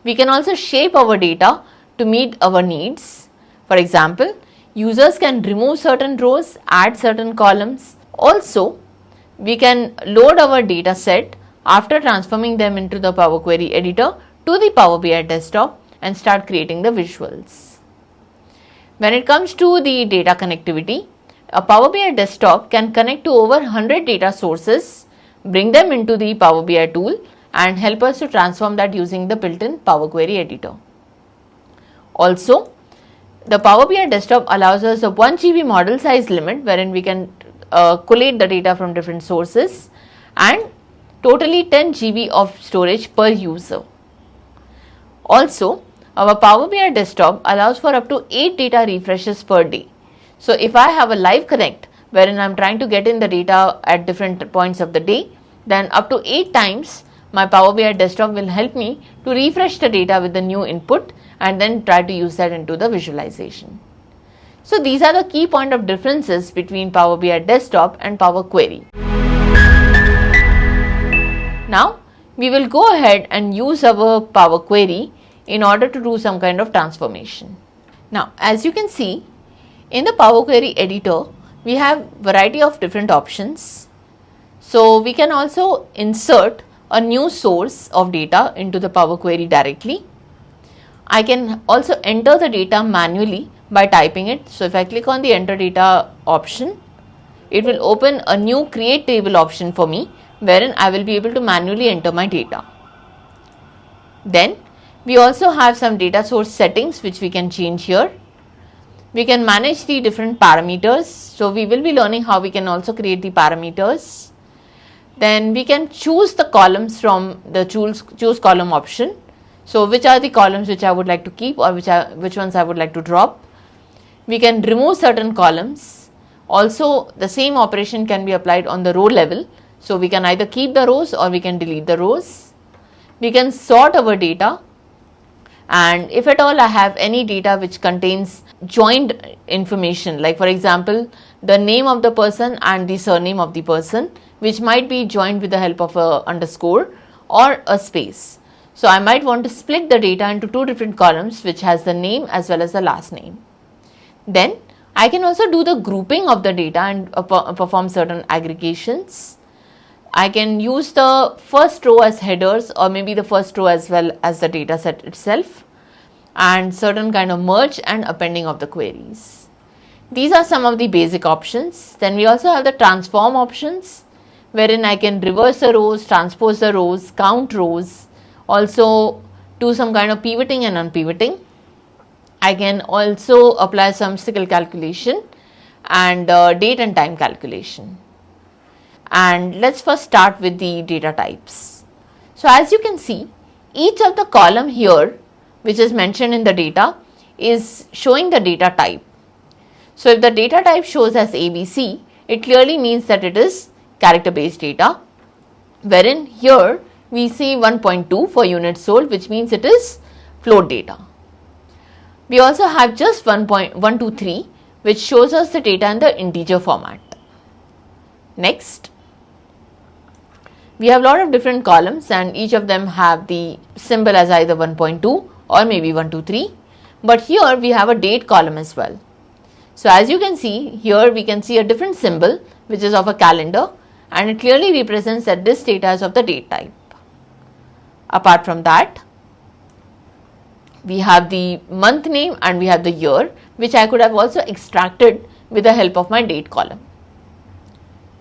We can also shape our data to meet our needs. For example, users can remove certain rows, add certain columns. Also, we can load our data set after transforming them into the Power Query Editor to the Power BI Desktop and start creating the visuals. When it comes to the data connectivity, a Power BI Desktop can connect to over 100 data sources, bring them into the Power BI tool and help us to transform that using the built-in Power Query Editor. Also, the Power BI Desktop allows us a 1 GB model size limit, wherein we can collate the data from different sources, and totally 10 GB of storage per user. Also, our Power BI Desktop allows for up to 8 data refreshes per day. So if I have a live connect wherein I am trying to get in the data at different points of the day, then up to 8 times my Power BI Desktop will help me to refresh the data with the new input and then try to use that into the visualization. So these are the key point of differences between Power BI Desktop and Power Query. Now we will go ahead and use our Power Query in order to do some kind of transformation. Now as you can see, in the Power Query editor we have variety of different options. So we can also insert a new source of data into the Power Query directly. I can also enter the data manually by typing it. So if I click on the enter data option, it will open a new create table option for me, wherein I will be able to manually enter my data. Then we also have some data source settings which we can change here. We can manage the different parameters. So we will be learning how we can also create the parameters. Then we can choose the columns from the choose column option. So which are the columns which I would like to keep or which ones I would like to drop. We can remove certain columns. Also the same operation can be applied on the row level. So we can either keep the rows or we can delete the rows. We can sort our data, and if at all I have any data which contains joined information, like for example the name of the person and the surname of the person, which might be joined with the help of a underscore or a space. So I might want to split the data into two different columns which has the name as well as the last name. Then I can also do the grouping of the data and perform certain aggregations. I can use the first row as headers or maybe the first row as well as the data set itself, and certain kind of merge and appending of the queries. These are some of the basic options. Then we also have the transform options, wherein I can reverse the rows, transpose the rows, count rows, also do some kind of pivoting and unpivoting. I can also apply some statistical calculation and date and time calculation. And let's first start with the data types. So as you can see, each of the column here which is mentioned in the data is showing the data type. So if the data type shows as ABC, it clearly means that it is character based data, wherein here we see 1.2 for units sold, which means it is float data. We also have just 1.123, which shows us the data in the integer format. Next, we have a lot of different columns and each of them have the symbol as either 1.2 or maybe 123, but here we have a date column as well. So as you can see, here we can see a different symbol which is of a calendar, and it clearly represents that this data is of the date type. Apart from that, we have the month name and we have the year, which I could have also extracted with the help of my date column.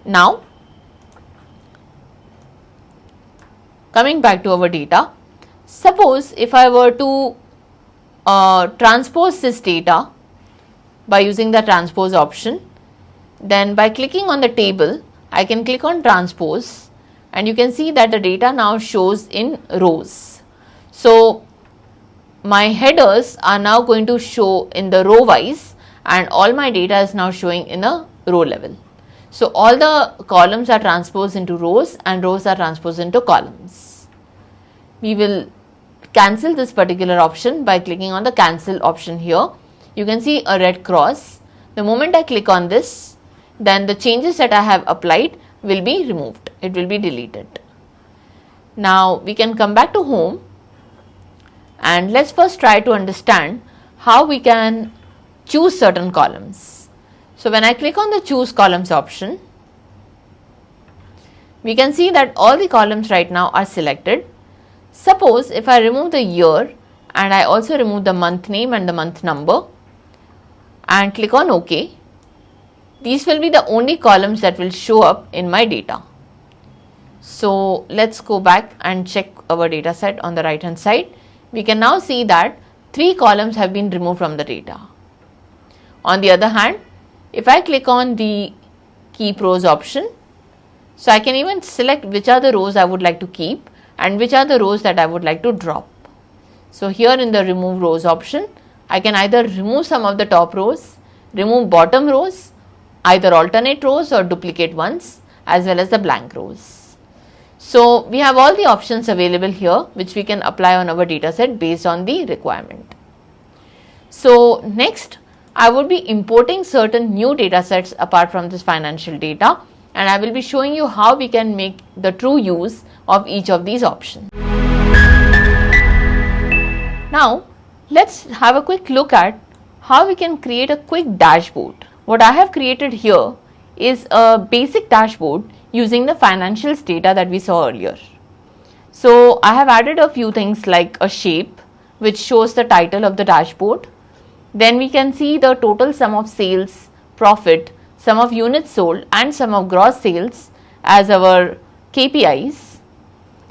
Now, coming back to our data, suppose if I were to transpose this data by using the transpose option, then by clicking on the table, I can click on transpose and you can see that the data now shows in rows. So my headers are now going to show in the row wise and all my data is now showing in a row level. So all the columns are transposed into rows and rows are transposed into columns. We will cancel this particular option by clicking on the cancel option here. You can see a red cross. The moment I click on this, then the changes that I have applied will be removed. It will be deleted. Now we can come back to home and let's first try to understand how we can choose certain columns. So when I click on the choose columns option, we can see that all the columns right now are selected. Suppose if I remove the year and I also remove the month name and the month number and click on OK, these will be the only columns that will show up in my data. So let's go back and check our data set on the right hand side. We can now see that 3 columns have been removed from the data. On the other hand, if I click on the keep rows option, so I can even select which are the rows I would like to keep and which are the rows that I would like to drop. So here in the remove rows option, I can either remove some of the top rows, remove bottom rows, either alternate rows or duplicate ones, as well as the blank rows. So we have all the options available here which we can apply on our data set based on the requirement. So next, I would be importing certain new data sets apart from this financial data, and I will be showing you how we can make the true use of each of these options. Now, let's have a quick look at how we can create a quick dashboard. What I have created here is a basic dashboard using the financials data that we saw earlier. So I have added a few things like a shape which shows the title of the dashboard. Then we can see the total sum of sales, profit, sum of units sold and sum of gross sales as our KPIs.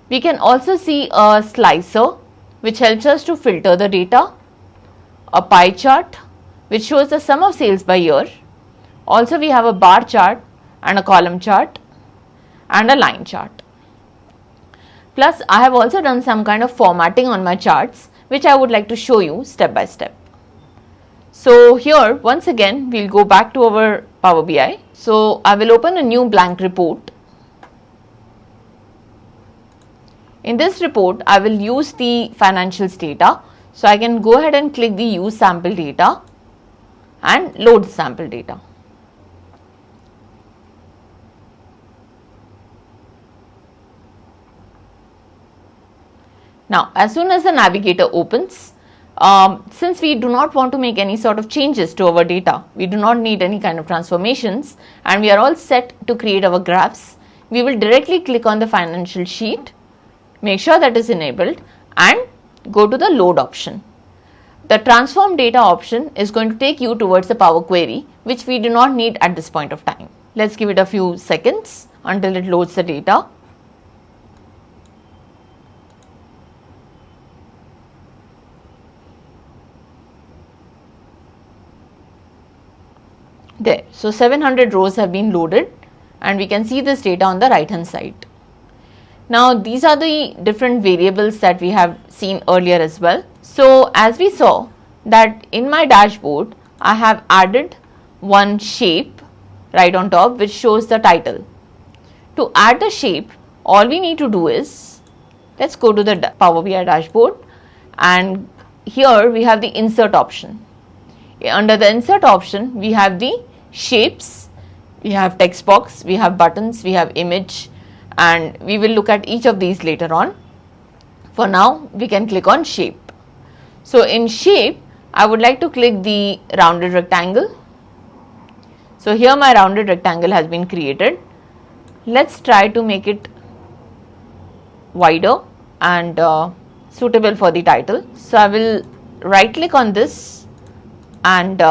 We can also see a slicer which helps us to filter the data, a pie chart which shows the sum of sales by year. Also we have a bar chart and a column chart and a line chart. Plus I have also done some kind of formatting on my charts which I would like to show you step by step. So here once again we'll go back to our Power BI. So I will open a new blank report. In this report, I will use the financials data. So I can go ahead and click the use sample data and load the sample data. Now, as soon as the navigator opens, since we do not want to make any sort of changes to our data, we do not need any kind of transformations and we are all set to create our graphs, we will directly click on the financial sheet. Make sure that is enabled and go to the load option. The transform data option is going to take you towards the Power Query which we do not need at this point of time. Let's give it a few seconds until it loads the data. There, so 700 rows have been loaded and we can see this data on the right hand side. Now these are the different variables that we have seen earlier as well. So as we saw that in my dashboard, I have added one shape right on top which shows the title. To add the shape, all we need to do is, let's go to the Power BI dashboard and here we have the insert option. Under the insert option, we have the shapes, we have text box, we have buttons, we have image, and we will look at each of these later on. For now, we can click on shape. So in shape, I would like to click the rounded rectangle. So here my rounded rectangle has been created. Let's try to make it wider and suitable for the title. So I will right click on this and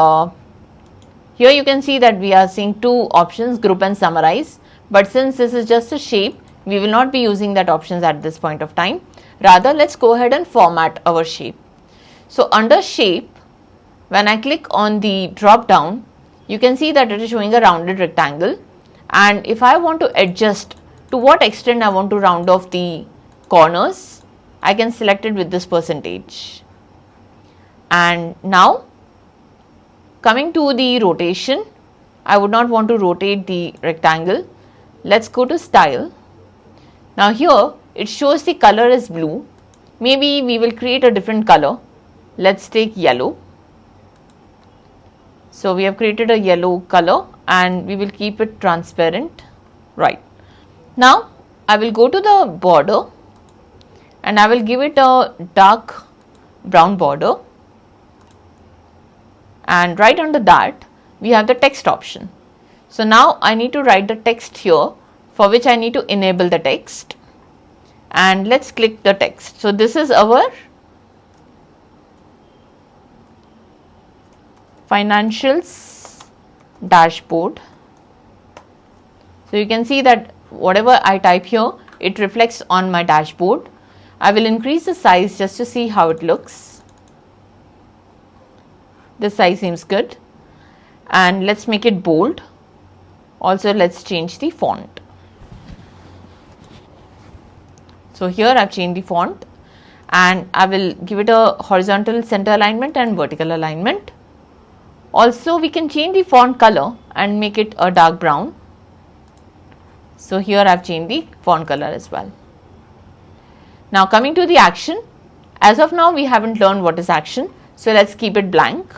here you can see that we are seeing two options, group and summarize. But since this is just a shape, we will not be using that options at this point of time. Rather, let's go ahead and format our shape. So under shape, when I click on the drop down, you can see that it is showing a rounded rectangle. And if I want to adjust to what extent I want to round off the corners, I can select it with this percentage. And now coming to the rotation, I would not want to rotate the rectangle. Let's go to style. Now here it shows the color is blue. Maybe we will create a different color. Let's take yellow. So we have created a yellow color and we will keep it transparent. Right. Now I will go to the border and I will give it a dark brown border. And right under that we have the text option. So now I need to write the text here, for which I need to enable the text and let's click the text. So this is our financials dashboard. So you can see that whatever I type here, it reflects on my dashboard. I will increase the size just to see how it looks. This size seems good and let's make it bold. Also let's change the font. So here I've changed the font and I will give it a horizontal center alignment and vertical alignment. Also we can change the font color and make it a dark brown. So here I've changed the font color as well. Now coming to the action, as of now we haven't learned what is action. So let's keep it blank.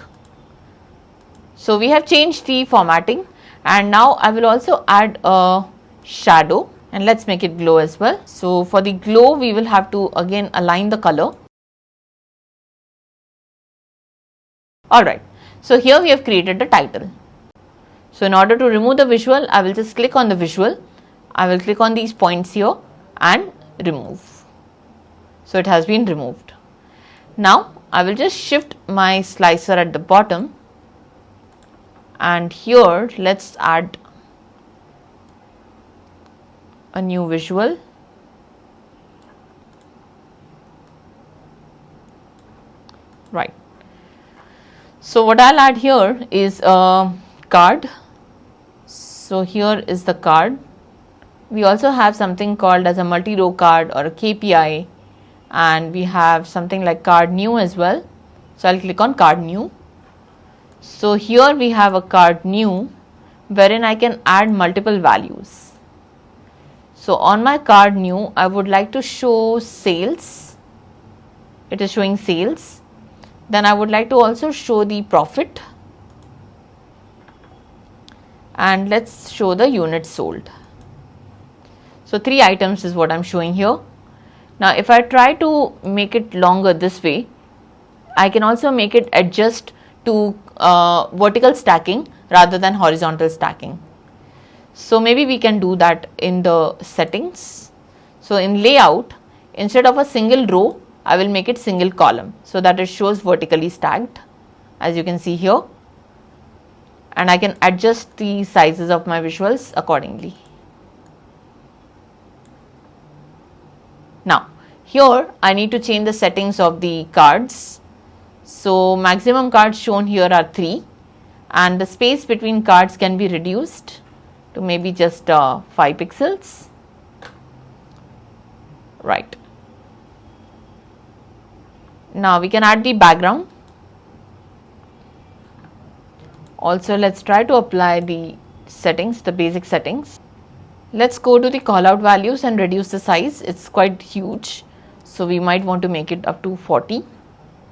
So we have changed the formatting, and now I will also add a shadow, and let's make it glow as well. So for the glow we will have to again align the color. Alright, so here we have created the title. So in order to remove the visual, I will just click on the visual. I will click on these points here and remove. So it has been removed. Now I will just shift my slicer at the bottom, and here let's add a new visual. Right. So what I'll add here is a card. So here is the card. We also have something called as a multi-row card or a KPI, and we have something like card new as well. So I'll click on card new. So here we have a card new wherein I can add multiple values. So on my card new, I would like to show sales. It is showing sales. Then I would like to also show the profit, and let's show the units sold. So 3 items is what I'm showing here. Now if I try to make it longer this way, I can also make it adjust to vertical stacking rather than horizontal stacking. So maybe we can do that in the settings. So in layout, instead of a single row, I will make it single column so that it shows vertically stacked, as you can see here, and I can adjust the sizes of my visuals accordingly. Now here I need to change the settings of the cards. So maximum cards shown here are 3, and the space between cards can be reduced to maybe just 5 pixels. Right. Now we can add the background. Also let's try to apply the settings, the basic settings. Let's go to the callout values and reduce the size. It's quite huge, so we might want to make it up to 40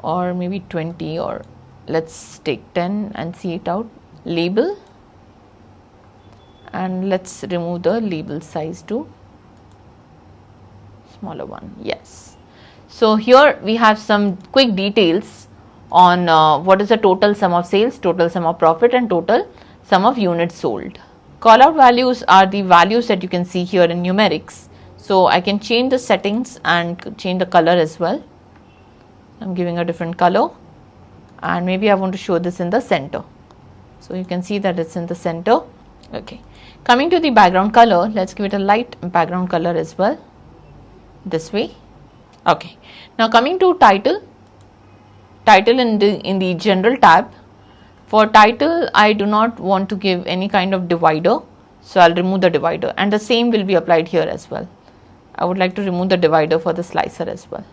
or maybe 20, or let's take 10 and see it out. Label, and let's remove the label size to smaller one. Yes. So here we have some quick details on what is the total sum of sales, total sum of profit, and total sum of units sold. Callout values are the values that you can see here in numerics. So I can change the settings and change the color as well. I'm giving a different color, and maybe I want to show this in the center. So you can see that it's in the center. Okay. Coming to the background color, let's give it a light background color as well, this way. Okay. Now coming to title in the general tab. For title, I do not want to give any kind of divider, so I'll remove the divider, and the same will be applied here as well. I would like to remove the divider for the slicer as well.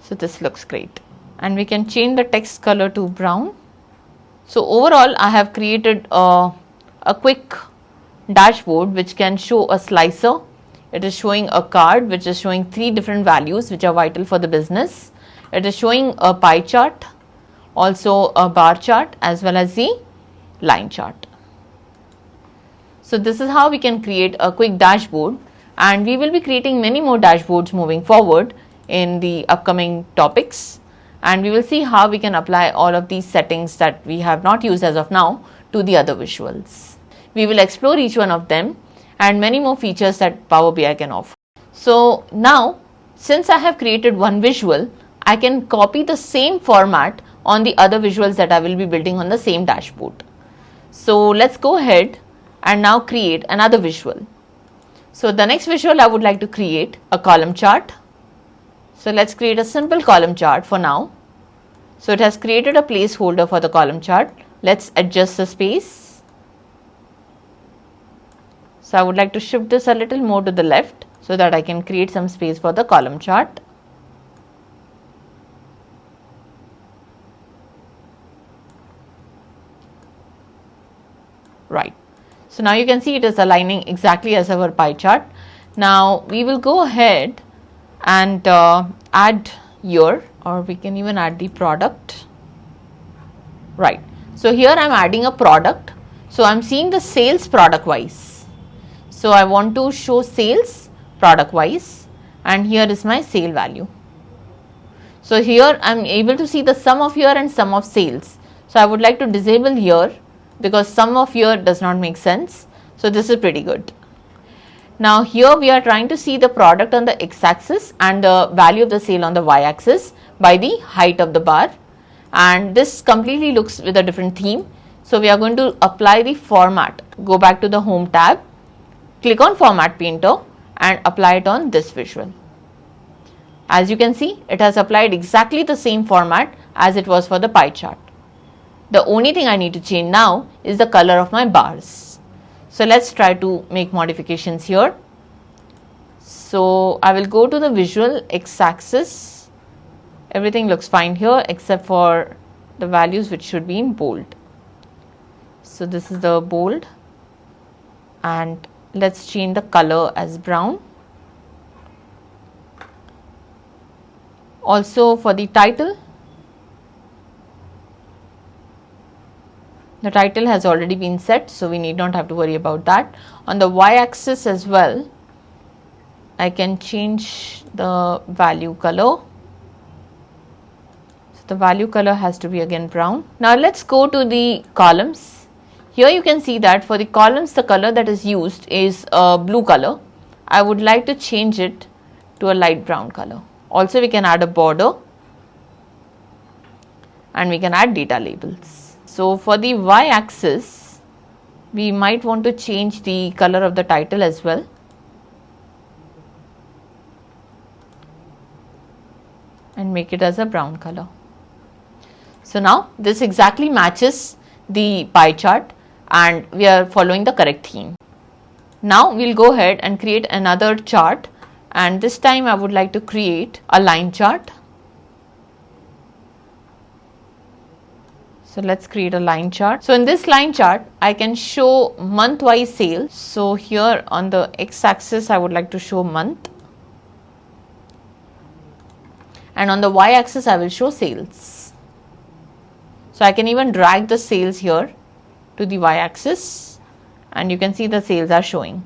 So this looks great, and we can change the text color to brown. So overall I have created a quick dashboard which can show a slicer. It is showing a card which is showing 3 different values which are vital for the business. It is showing a pie chart, also a bar chart, as well as the line chart. So this is how we can create a quick dashboard, and we will be creating many more dashboards moving forward in the upcoming topics, and we will see how we can apply all of these settings that we have not used as of now to the other visuals. We will explore each one of them and many more features that Power BI can offer. So now, since I have created one visual, I can copy the same format on the other visuals that I will be building on the same dashboard. So let's go ahead and now create another visual. So the next visual I would like to create a column chart. So let's create a simple column chart for now. So it has created a placeholder for the column chart. Let's adjust the space. So I would like to shift this a little more to the left so that I can create some space for the column chart. Right. So now you can see it is aligning exactly as our pie chart. Now we will go ahead and add year, or we can even add the product. Right. So here I am adding a product. So I am seeing the sales product wise. So I want to show sales product wise, and here is my sale value. So here I am able to see the sum of year and sum of sales. So I would like to disable here because sum of year does not make sense. So this is pretty good. Now here we are trying to see the product on the x-axis and the value of the sale on the y-axis by the height of the bar, and this completely looks with a different theme. So we are going to apply the format. Go back to the home tab, click on format painter and apply it on this visual. As you can see, it has applied exactly the same format as it was for the pie chart. The only thing I need to change now is the color of my bars. So let's try to make modifications here. So I will go to the visual x-axis. Everything looks fine here except for the values which should be in bold. So this is the bold, and let's change the color as brown. Also for the title, the title has already been set, so we need not have to worry about that. On the y-axis as well, I can change the value color. So the value color has to be again brown. Now let's go to the columns. Here you can see that for the columns the color that is used is a blue color. I would like to change it to a light brown color. Also we can add a border and we can add data labels. So for the y-axis we might want to change the color of the title as well. And make it as a brown color. So now this exactly matches the pie chart and we are following the correct theme. Now we'll go ahead and create another chart, and this time I would like to create a line chart. So let's create a line chart. So in this line chart I can show month wise sales. So here on the x-axis I would like to show month, and on the y-axis I will show sales. So I can even drag the sales here to the y-axis and you can see the sales are showing.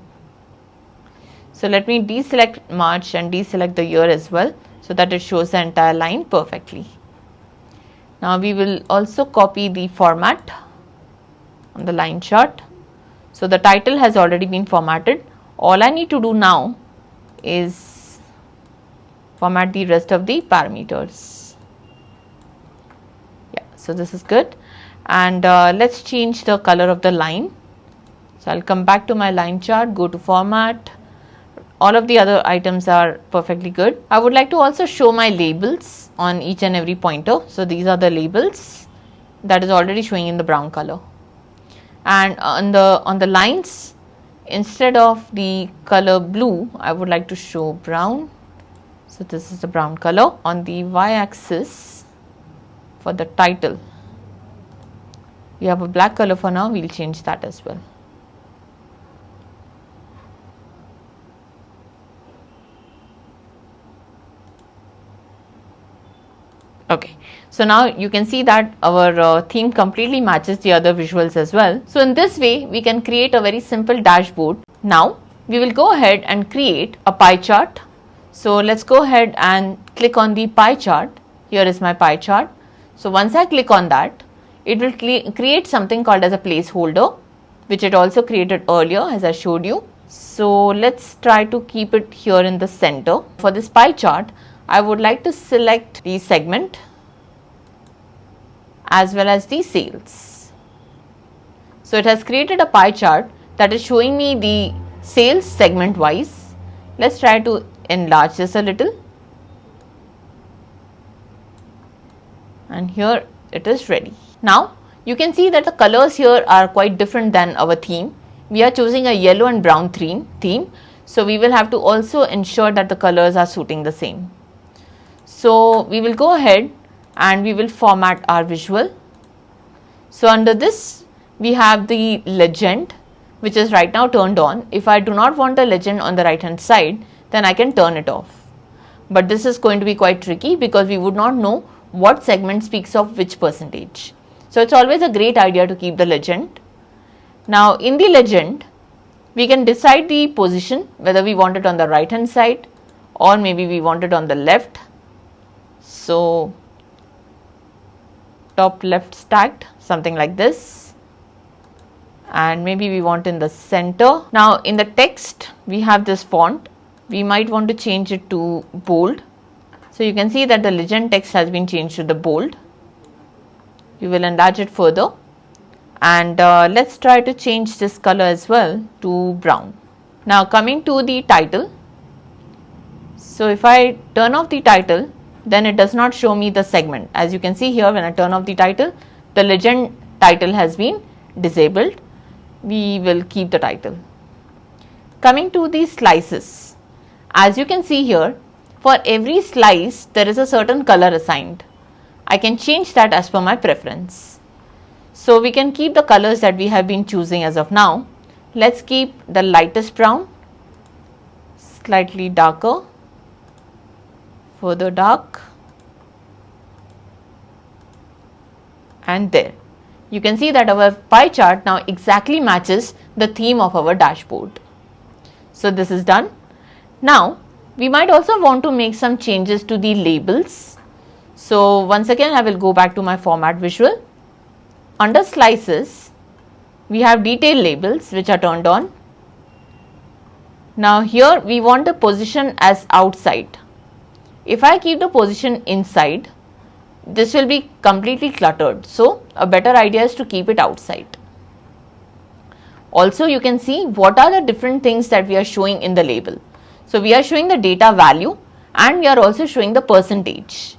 So let me deselect March and deselect the year as well so that it shows the entire line perfectly. Now we will also copy the format on the line chart. So the title has already been formatted. All I need to do now is format the rest of the parameters. Yeah, so this is good. And let's change the color of the line. So I'll come back to my line chart, go to format. All of the other items are perfectly good. I would like to also show my labels on each and every pointer. So these are the labels that is already showing in the brown color. And on the lines, instead of the color blue, I would like to show brown. So this is the brown color. On the y-axis for the title, we have a black color for now. We'll change that as well. Okay, so now you can see that our theme completely matches the other visuals as well. So in this way we can create a very simple dashboard. Now we will go ahead and create a pie chart. So let's go ahead and click on the pie chart. Here is my pie chart. So once I click on that, it will create something called as a placeholder, which it also created earlier as I showed you. So let's try to keep it here in the center. For this pie chart, I would like to select the segment as well as the sales. So it has created a pie chart that is showing me the sales segment wise. Let's try to enlarge this a little. And here it is ready. Now you can see that the colors here are quite different than our theme. We are choosing a yellow and brown theme. So we will have to also ensure that the colors are suiting the same. So we will go ahead and we will format our visual. So under this we have the legend, which is right now turned on. If I do not want a legend on the right hand side, then I can turn it off. But this is going to be quite tricky because we would not know what segment speaks of which percentage. So it's always a great idea to keep the legend. Now in the legend, we can decide the position, whether we want it on the right hand side or maybe we want it on the left. So top left stacked, something like this, and maybe we want in the center. Now in the text, we have this font. We might want to change it to bold. So you can see that the legend text has been changed to the bold. We will enlarge it further, and let's try to change this color as well to brown. Now coming to the title. So if I turn off the title, then it does not show me the segment. As you can see here, when I turn off the title, the legend title has been disabled. We will keep the title. Coming to the slices. As you can see here, for every slice, there is a certain color assigned. I can change that as per my preference. So we can keep the colors that we have been choosing as of now. Let's keep the lightest brown, slightly darker, further dark, and there. You can see that our pie chart now exactly matches the theme of our dashboard. So this is done. Now we might also want to make some changes to the labels. So once again, I will go back to my format visual. Under slices, we have detail labels which are turned on. Now here we want the position as outside. If I keep the position inside, this will be completely cluttered. So a better idea is to keep it outside. Also, you can see what are the different things that we are showing in the label. So we are showing the data value and we are also showing the percentage.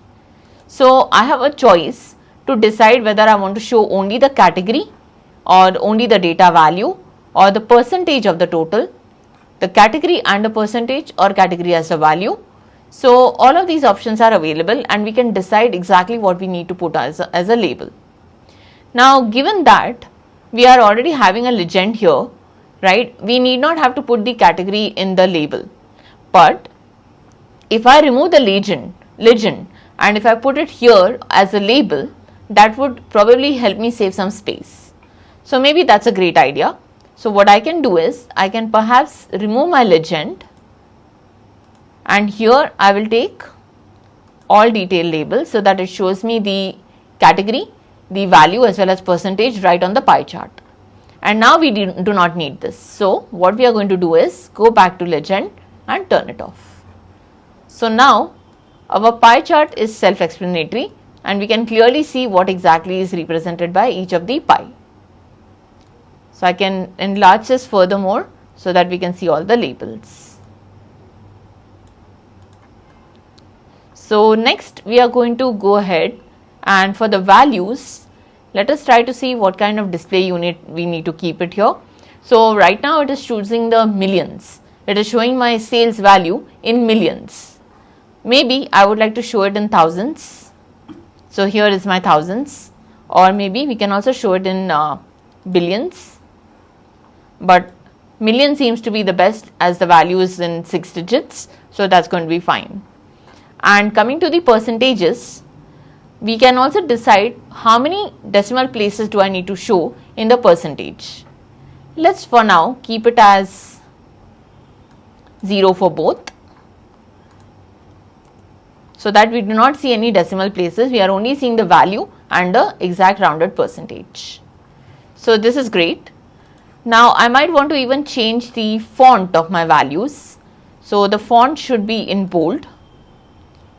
So I have a choice to decide whether I want to show only the category or only the data value or the percentage of the total, the category and the percentage or category as a value. So all of these options are available and we can decide exactly what we need to put as a label. Now given that we are already having a legend here, right, we need not have to put the category in the label. But if I remove the legend and if I put it here as a label, that would probably help me save some space. So maybe that's a great idea. So what I can do is I can perhaps remove my legend, and here I will take all detail labels so that it shows me the category, the value as well as percentage right on the pie chart. And now we do not need this. So what we are going to do is go back to legend and turn it off. So now our pie chart is self-explanatory and we can clearly see what exactly is represented by each of the pie. So I can enlarge this furthermore so that we can see all the labels. So next we are going to go ahead and for the values, let us try to see what kind of display unit we need to keep it here. So right now it is choosing the millions. It is showing my sales value in millions. Maybe I would like to show it in thousands. So here is my thousands, or maybe we can also show it in billions. But million seems to be the best as the value is in 6 digits. So that's going to be fine. And coming to the percentages, we can also decide how many decimal places do I need to show in the percentage. Let's for now keep it as 0 for both, so that we do not see any decimal places. We are only seeing the value and the exact rounded percentage. So this is great. Now I might want to even change the font of my values. So the font should be in bold,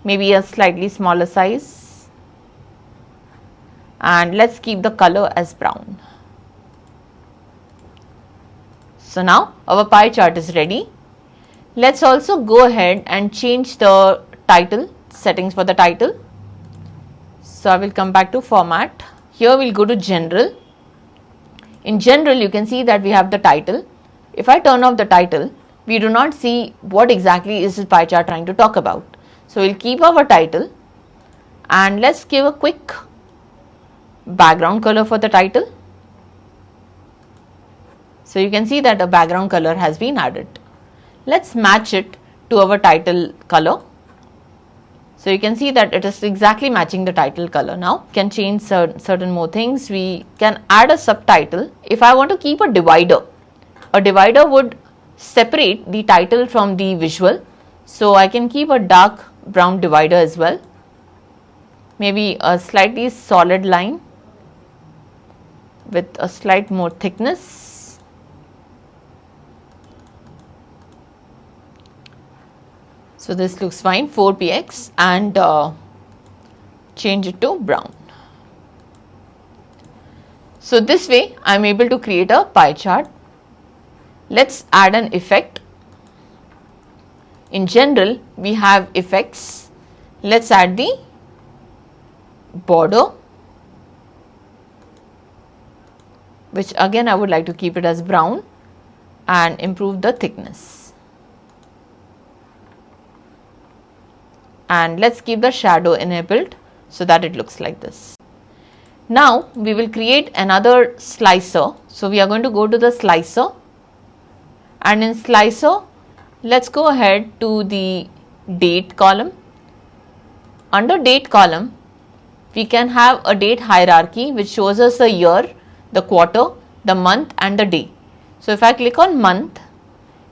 maybe a slightly smaller size, and let's keep the color as brown. So now our pie chart is ready. Let's also go ahead and change the title, settings for the title. So I will come back to format. Here we'll go to general. In general, you can see that we have the title. If I turn off the title, we do not see what exactly is this pie chart trying to talk about. So we'll keep our title and let's give a quick background color for the title. So you can see that a background color has been added. Let's match it to our title color. So you can see that it is exactly matching the title color now. We can change certain more things. We can add a subtitle. If I want to keep a divider would separate the title from the visual. So I can keep a dark brown divider as well. Maybe a slightly solid line with a slight more thickness. So this looks fine, 4px, and change it to brown. So this way I am able to create a pie chart. Let's add an effect. In general, we have effects. Let's add the border, which again I would like to keep it as brown, and improve the thickness. And let's keep the shadow enabled so that it looks like this. Now we will create another slicer. So we are going to go to the slicer, and in slicer let's go ahead to the date column. Under date column we can have a date hierarchy which shows us the year, the quarter, the month and the day. So if I click on month,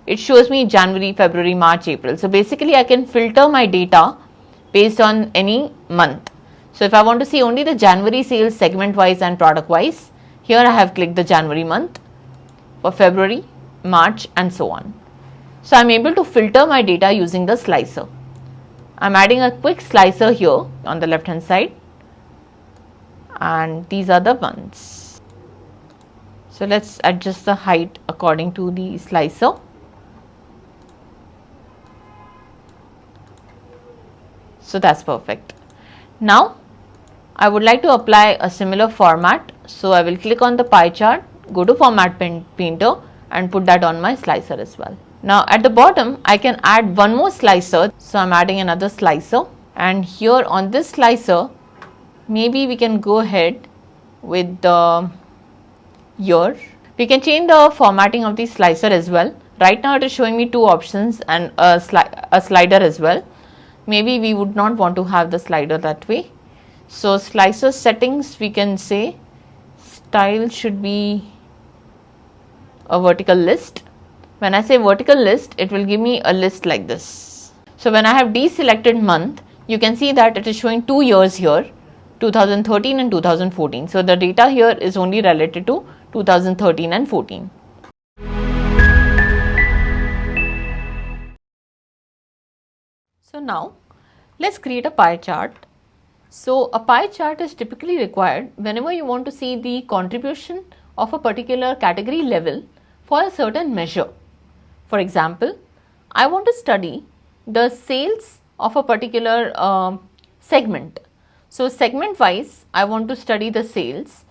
it shows me January, February, March, April. So basically I can filter my data based on any month. So if I want to see only the January sales segment wise and product wise, here I have clicked the January month, for February, March and so on. So I am able to filter my data using the slicer. I am adding a quick slicer here on the left hand side, and these are the months. So let's adjust the height according to the slicer. So that's perfect. Now I would like to apply a similar format. So I will click on the pie chart, go to format painter and put that on my slicer as well. Now at the bottom I can add one more slicer. So I'm adding another slicer, and here on this slicer maybe we can go ahead with the year. We can change the formatting of the slicer as well. Right now it is showing me two options and a slider as well. Maybe we would not want to have the slider that way. So slicer settings, we can say style should be a vertical list. When I say vertical list, it will give me a list like this. So when I have deselected month, you can see that it is showing 2 years here, 2013 and 2014. So the data here is only related to 2013 and 14. So now let's create a pie chart. So a pie chart is typically required whenever you want to see the contribution of a particular category level for a certain measure. For example, I want to study the sales of a particular segment. So segment wise, I want to study the sales.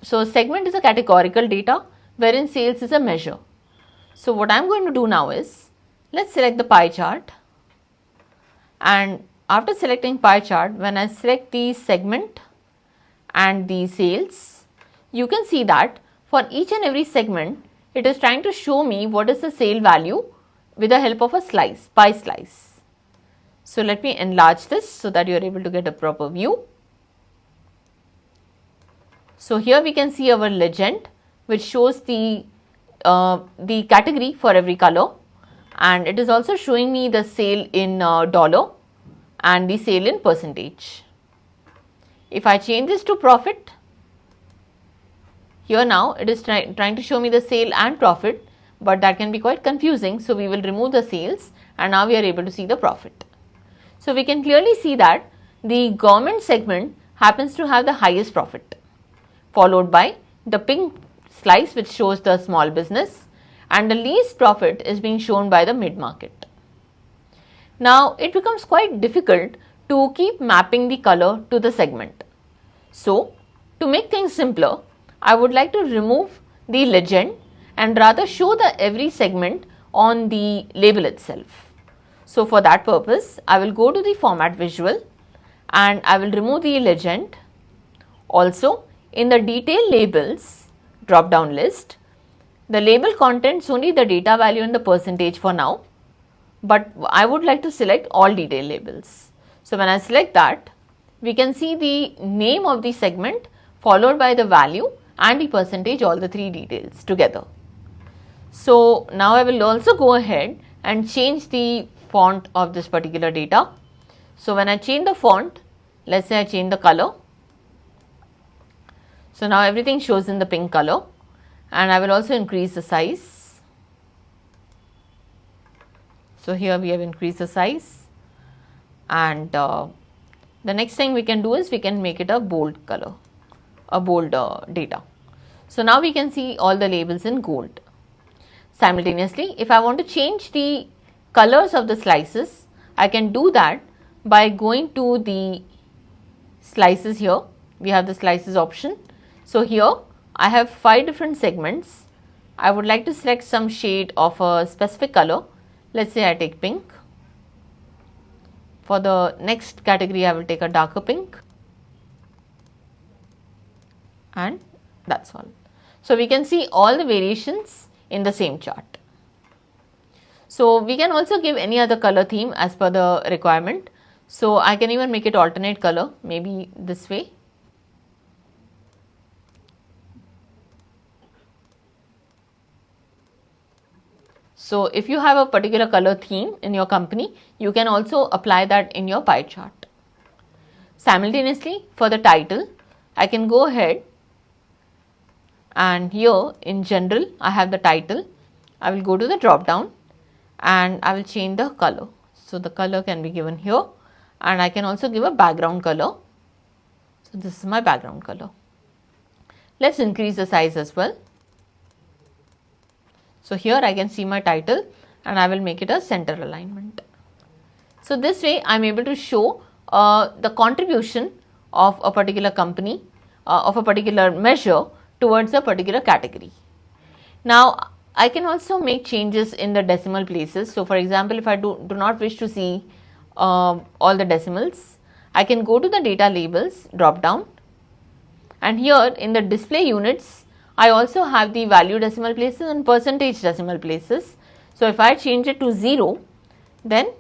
So segment is a categorical data wherein sales is a measure. So what I am going to do now is, let's select the pie chart, and after selecting pie chart, when I select the segment and the sales, you can see that for each and every segment it is trying to show me what is the sale value with the help of a slice, pie slice. So let me enlarge this so that you are able to get a proper view. So here we can see our legend which shows the category for every color, and it is also showing me the sale in dollar and the sale in percentage. If I change this to profit, here now it is trying to show me the sale and profit, but that can be quite confusing. So we will remove the sales, and now we are able to see the profit. So we can clearly see that the government segment happens to have the highest profit, followed by the pink slice which shows the small business, and the least profit is being shown by the mid-market. Now it becomes quite difficult to keep mapping the color to the segment. So to make things simpler, I would like to remove the legend and rather show the every segment on the label itself. So for that purpose, I will go to the format visual and I will remove the legend. Also in the detail labels drop down list, the label contains only the data value and the percentage for now, but I would like to select all detail labels. So when I select that, we can see the name of the segment followed by the value and the percentage, all the three details together. So now I will also go ahead and change the font of this particular data. So when I change the font, let's say I change the color. So now everything shows in the pink color, and I will also increase the size. So here we have increased the size, and the next thing we can do is we can make it a bold color, a bold data. So now we can see all the labels in gold. Simultaneously, if I want to change the colors of the slices, I can do that by going to the slices here. We have the slices option. So here I have 5 different segments. I would like to select some shade of a specific color. Let's say I take pink. For the next category, I will take a darker pink. And that's all. So we can see all the variations in the same chart. So we can also give any other color theme as per the requirement. So I can even make it alternate color, maybe this way. So if you have a particular color theme in your company, you can also apply that in your pie chart. Simultaneously, for the title, I can go ahead and here in general, I have the title. I will go to the drop down and I will change the color. So the color can be given here, and I can also give a background color. So this is my background color. Let's increase the size as well. So here I can see my title, and I will make it a center alignment. So this way I am able to show the contribution of a particular company, of a particular measure towards a particular category. Now I can also make changes in the decimal places. So for example, if I do not wish to see all the decimals, I can go to the data labels drop down, and here in the display units, I also have the value decimal places and percentage decimal places. So if I change it to 0, then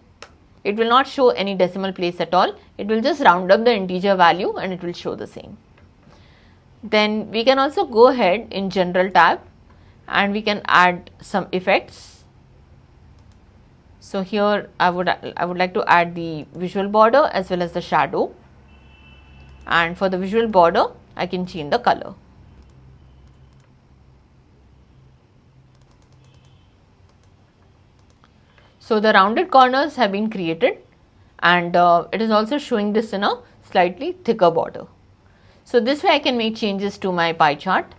it will not show any decimal place at all. It will just round up the integer value and it will show the same. Then we can also go ahead in general tab and we can add some effects. So here I would like to add the visual border as well as the shadow, and for the visual border I can change the color. So the rounded corners have been created, and it is also showing this in a slightly thicker border. So this way I can make changes to my pie chart.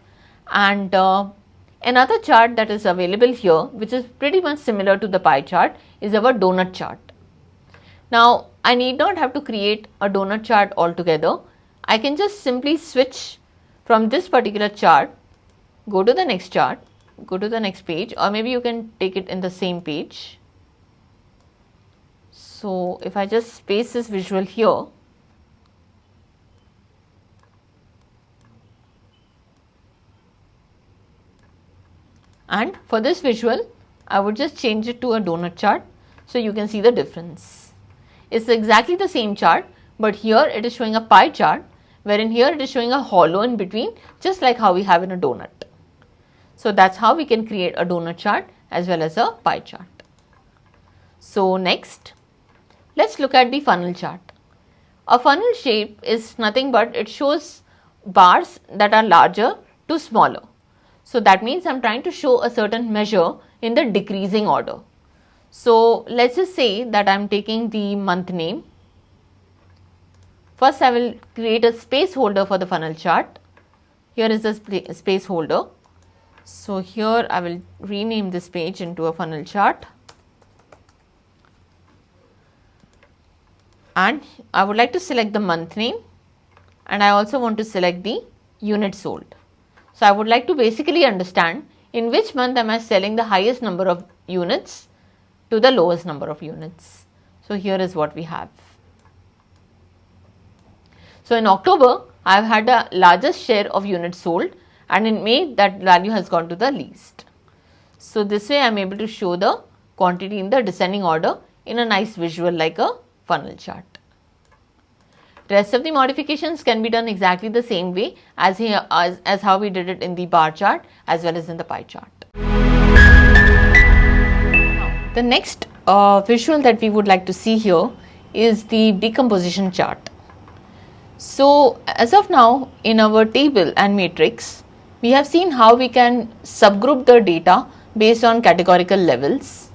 And another chart that is available here, which is pretty much similar to the pie chart, is our donut chart. Now I need not have to create a donut chart altogether. I can just simply switch from this particular chart, go to the next chart, go to the next page, or maybe you can take it in the same page. So if I just paste this visual here, and for this visual I would just change it to a donut chart, so you can see the difference. It's exactly the same chart, but here it is showing a pie chart, wherein here it is showing a hollow in between, just like how we have in a donut. So that's how we can create a donut chart as well as a pie chart. So next, let's look at the funnel chart. A funnel shape is nothing but it shows bars that are larger to smaller. So that means I'm trying to show a certain measure in the decreasing order. So let's just say that I'm taking the month name. First I will create a space holder for the funnel chart. Here is the space holder. So here I will rename this page into a funnel chart. And I would like to select the month name, and I also want to select the unit sold. So I would like to basically understand in which month am I selling the highest number of units to the lowest number of units. So here is what we have. So in October I have had the largest share of units sold, and in May that value has gone to the least. So this way I am able to show the quantity in the descending order in a nice visual like a funnel chart. Rest of the modifications can be done exactly the same way as how we did it in the bar chart as well as in the pie chart. The next visual that we would like to see here is the decomposition chart. So as of now, in our table and matrix, we have seen how we can subgroup the data based on categorical levels,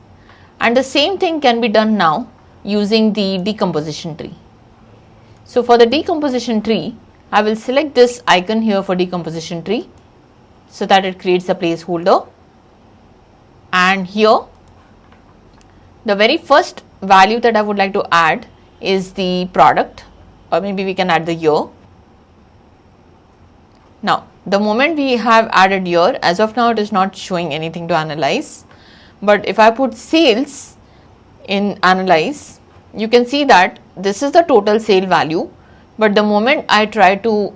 and the same thing can be done now using the decomposition tree. So for the decomposition tree, I will select this icon here for decomposition tree so that it creates a placeholder, and here the very first value that I would like to add is the product, or maybe we can add the year. Now the moment we have added year, as of now it is not showing anything to analyze, but if I put sales in analyze, you can see that this is the total sale value, but the moment I try to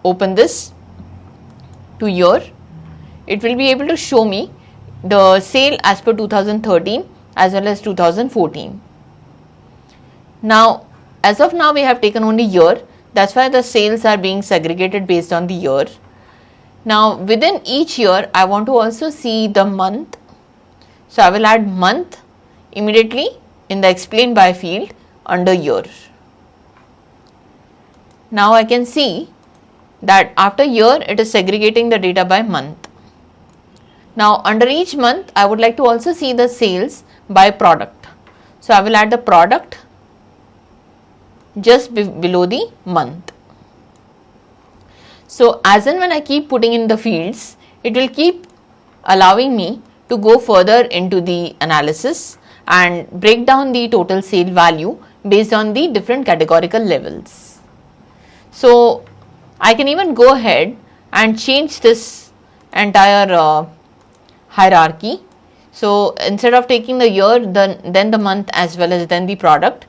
open this to year, it will be able to show me the sale as per 2013 as well as 2014. Now as of now we have taken only year, that's why the sales are being segregated based on the year. Now within each year I want to also see the month, so I will add month immediately in the explain by field under year. Now I can see that after year it is segregating the data by month. Now under each month I would like to also see the sales by product, so I will add the product just below the month. So as and when I keep putting in the fields, it will keep allowing me to go further into the analysis and break down the total sale value based on the different categorical levels. So I can even go ahead and change this entire hierarchy. So instead of taking the year, then the month as well as then the product,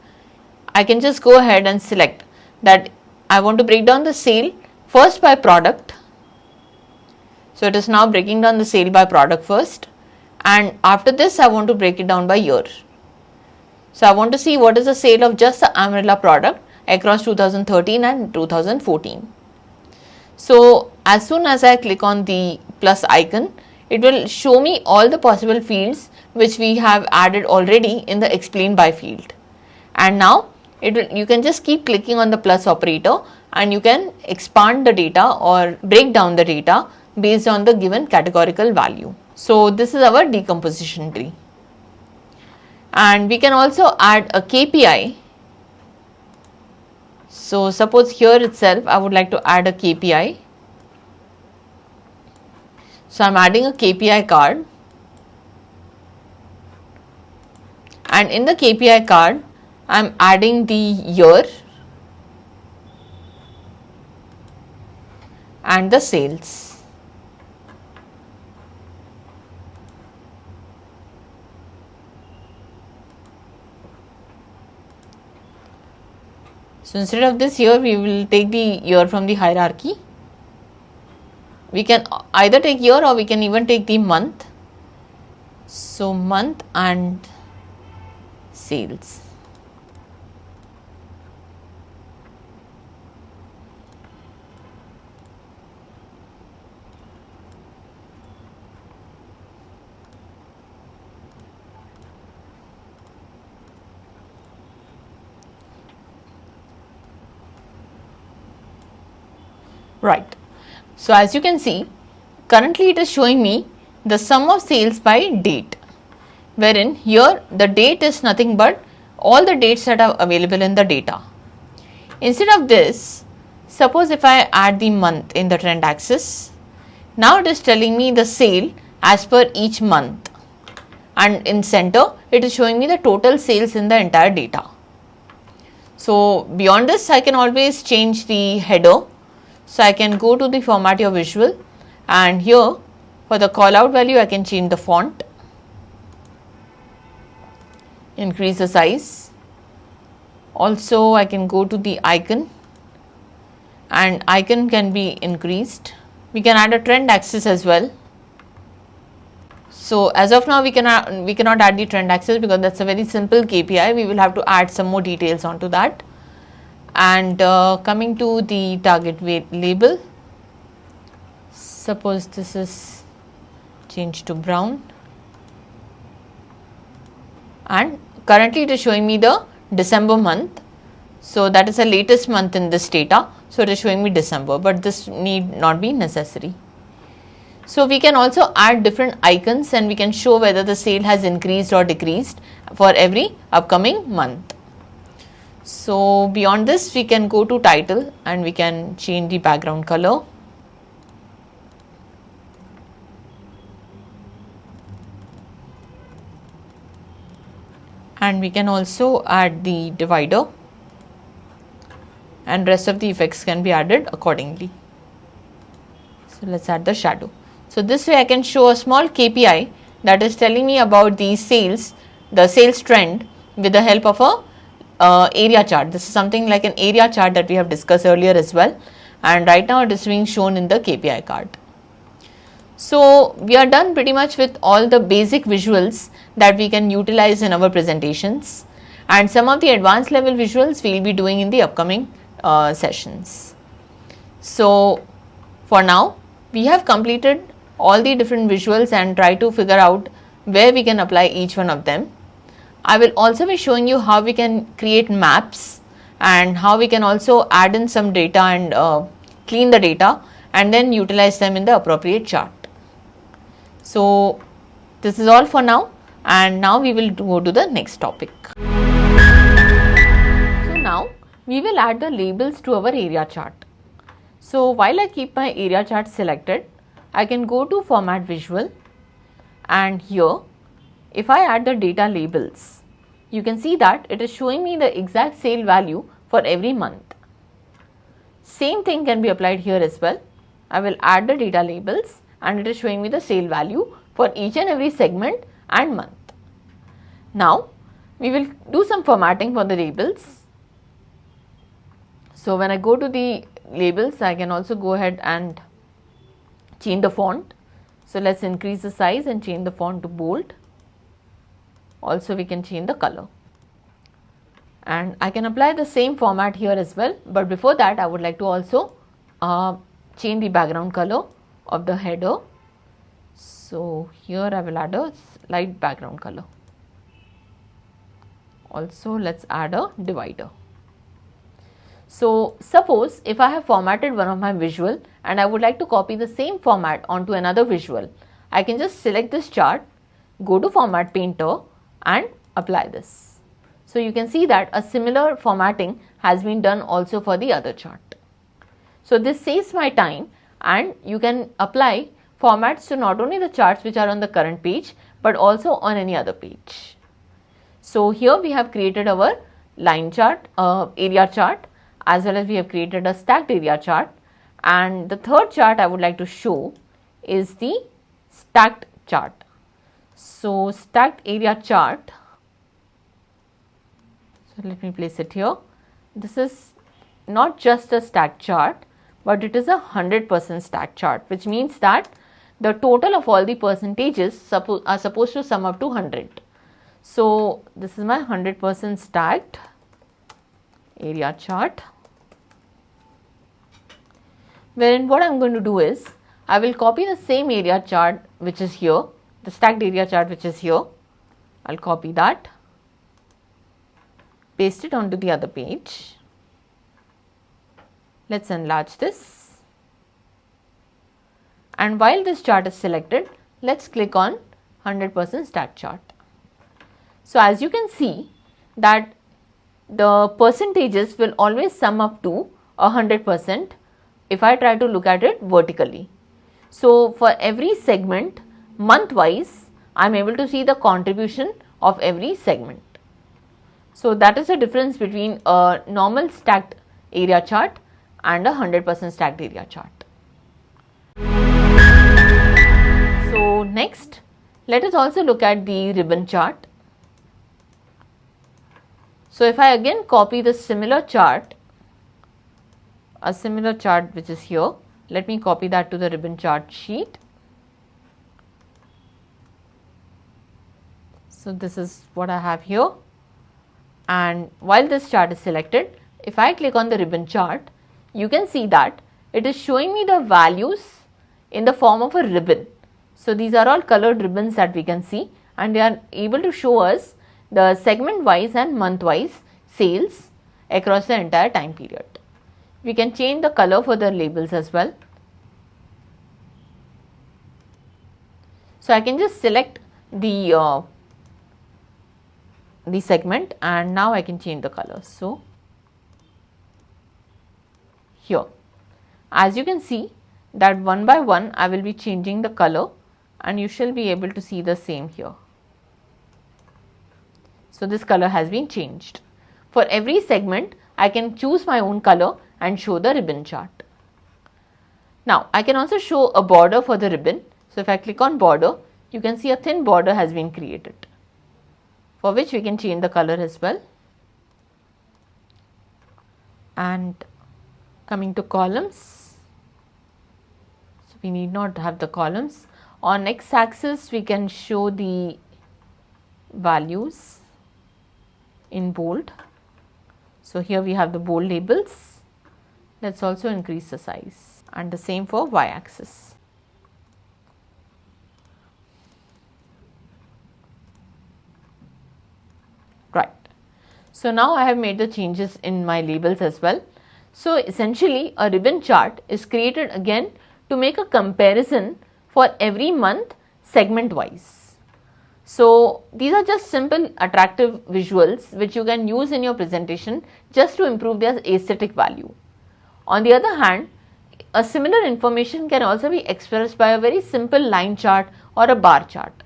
I can just go ahead and select that I want to break down the sale first by product. So it is now breaking down the sale by product first, and after this I want to break it down by year. So I want to see what is the sale of just the umbrella product across 2013 and 2014. So as soon as I click on the plus icon, it will show me all the possible fields which we have added already in the explain by field. And now you can just keep clicking on the plus operator and you can expand the data or break down the data based on the given categorical value. So this is our decomposition tree. And we can also add a KPI. So suppose here itself I would like to add a KPI. So I am adding a KPI card, and in the KPI card I am adding the year and the sales. So instead of this year, we will take the year from the hierarchy. We can either take year or we can even take the month. So month and sales. Right. So as you can see, currently it is showing me the sum of sales by date, wherein here the date is nothing but all the dates that are available in the data. Instead of this, suppose if I add the month in the trend axis, now it is telling me the sale as per each month, and in center it is showing me the total sales in the entire data. So beyond this, I can always change the header. So I can go to the format your visual, and here for the call out value I can change the font, increase the size. Also I can go to the icon, and icon can be increased. We can add a trend axis as well. So as of now we cannot add the trend axis because that's a very simple KPI. We will have to add some more details onto that. And coming to the target label, suppose this is changed to brown, and currently it is showing me the December month. So that is the latest month in this data. So it is showing me December, but this need not be necessary. So we can also add different icons and we can show whether the sale has increased or decreased for every upcoming month. So beyond this, we can go to title and we can change the background color. And we can also add the divider, and rest of the effects can be added accordingly. So let's add the shadow. So this way I can show a small KPI that is telling me about the sales trend with the help of a area chart. This is something like an area chart that we have discussed earlier as well, and right now it is being shown in the KPI card. So we are done pretty much with all the basic visuals that we can utilize in our presentations, and some of the advanced level visuals we will be doing in the upcoming sessions. So for now we have completed all the different visuals and try to figure out where we can apply each one of them. I will also be showing you how we can create maps and how we can also add in some data and clean the data and then utilize them in the appropriate chart. So this is all for now, and now we will go to the next topic. So now we will add the labels to our area chart. So while I keep my area chart selected, I can go to format visual, and here if I add the data labels, you can see that it is showing me the exact sale value for every month. Same thing can be applied here as well. I will add the data labels and it is showing me the sale value for each and every segment and month. Now we will do some formatting for the labels. So when I go to the labels, I can also go ahead and change the font. So let's increase the size and change the font to bold. Also we can change the color, and I can apply the same format here as well, but before that I would like to also change the background color of the header. So here I will add a light background color. Also let's add a divider. So suppose if I have formatted one of my visual and I would like to copy the same format onto another visual, I can just select this chart, go to Format Painter and apply this. So you can see that a similar formatting has been done also for the other chart. So this saves my time, and you can apply formats to not only the charts which are on the current page but also on any other page. So here we have created our line chart, area chart, as well as we have created a stacked area chart, and the third chart I would like to show is the stacked chart. So stacked area chart, so let me place it here. This is not just a stacked chart, but it is a 100% stacked chart, which means that the total of all the percentages are supposed to sum up to 100. So this is my 100% stacked area chart, wherein what I am going to do is I will copy the same area chart which is here, the stacked area chart which is here. I will copy that, paste it onto the other page. Let's enlarge this, and while this chart is selected, let's click on 100% stacked chart. So as you can see that the percentages will always sum up to 100% if I try to look at it vertically. So for every segment, month wise, I am able to see the contribution of every segment. So that is the difference between a normal stacked area chart and a 100% stacked area chart. So next, let us also look at the ribbon chart. So if I again copy the similar chart, a similar chart which is here, let me copy that to the ribbon chart sheet. So this is what I have here, and while this chart is selected, if I click on the ribbon chart, you can see that it is showing me the values in the form of a ribbon. So these are all colored ribbons that we can see, and they are able to show us the segment wise and month wise sales across the entire time period. We can change the color for the labels as well. So I can just select the segment, and now I can change the color. So here, as you can see that one by one I will be changing the color, and you shall be able to see the same here. So this color has been changed. For every segment I can choose my own color and show the ribbon chart. Now I can also show a border for the ribbon. So if I click on border, you can see a thin border has been created, for which we can change the color as well. And coming to columns, so we need not have the columns. On X axis we can show the values in bold. So here we have the bold labels. Let's also increase the size, and the same for Y axis. Right. So now I have made the changes in my labels as well. So essentially a ribbon chart is created again to make a comparison for every month segment wise. So these are just simple attractive visuals which you can use in your presentation just to improve their aesthetic value. On the other hand, a similar information can also be expressed by a very simple line chart or a bar chart.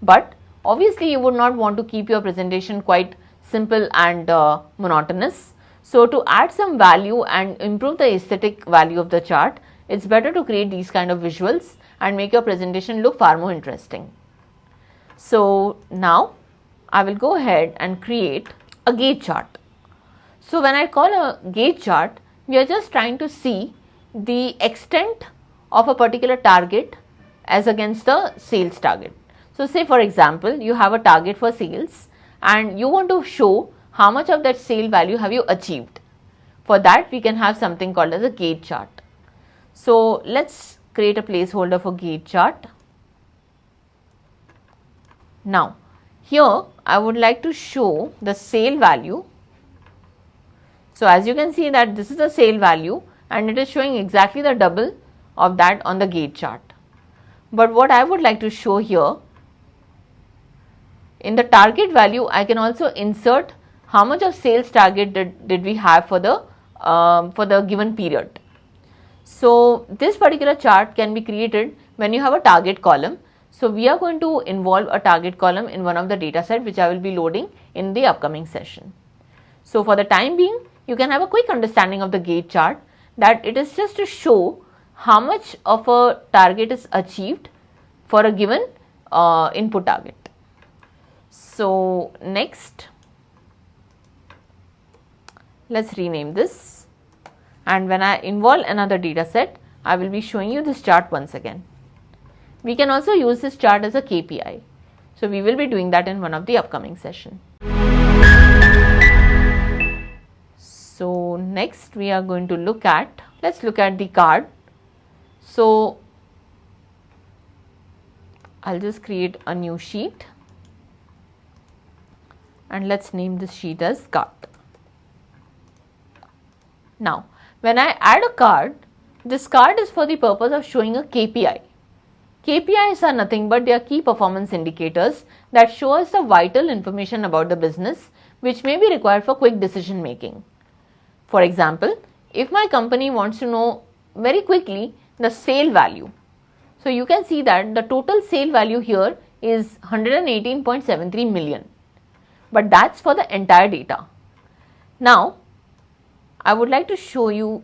But obviously you would not want to keep your presentation quite simple and monotonous. So to add some value and improve the aesthetic value of the chart, it's better to create these kind of visuals and make your presentation look far more interesting. So now I will go ahead and create a gauge chart. So when I call a gauge chart, we are just trying to see the extent of a particular target as against the sales target. So say for example, you have a target for sales and you want to show how much of that sale value have you achieved. For that we can have something called as a gauge chart. So let's create a placeholder for gauge chart. Now here I would like to show the sale value. So as you can see that this is the sale value and it is showing exactly the double of that on the gauge chart. But what I would like to show here, in the target value I can also insert how much of sales target did we have for the given period. So this particular chart can be created when you have a target column. So we are going to involve a target column in one of the data set which I will be loading in the upcoming session. So for the time being, you can have a quick understanding of the gauge chart, that it is just to show how much of a target is achieved for a given input target. So next, let's rename this, and when I involve another data set, I will be showing you this chart once again. We can also use this chart as a KPI. So we will be doing that in one of the upcoming session. So next we are going to look at, let's look at the card. So I'll just create a new sheet and let's name this sheet as card. Now when I add a card, this card is for the purpose of showing a KPI. KPIs are nothing but they are key performance indicators that show us the vital information about the business which may be required for quick decision making. For example, if my company wants to know very quickly the sale value, so you can see that the total sale value here is 118.73 million, but that's for the entire data. Now I would like to show you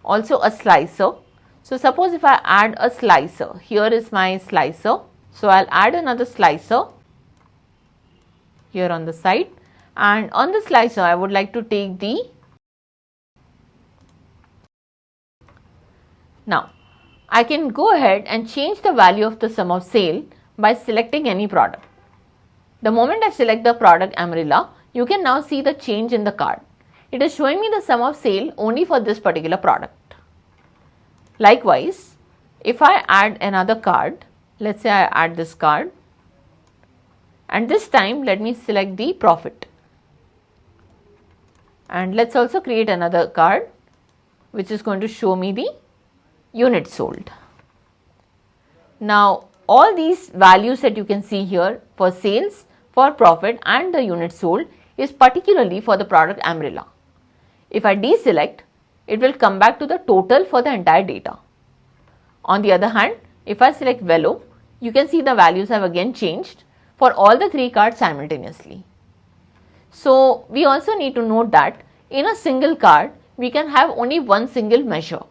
also a slicer. So suppose if I add a slicer, here is my slicer. So I'll add another slicer here on the side, and on the slicer I would like to take the, now I can go ahead and change the value of the sum of sale by selecting any product. The moment I select the product umbrella, you can now see the change in the card. it is showing me the sum of sale only for this particular product. Likewise, if I add another card, let's say I add this card, and this time let me select the profit, and let's also create another card which is going to show me the units sold. Now all these values that you can see here for sales, for profit and the units sold is particularly for the product umbrella. If I deselect, it will come back to the total for the entire data. On the other hand, if I select Velo, you can see the values have again changed for all the 3 cards simultaneously. So we also need to note that in a single card, we can have only one single measure.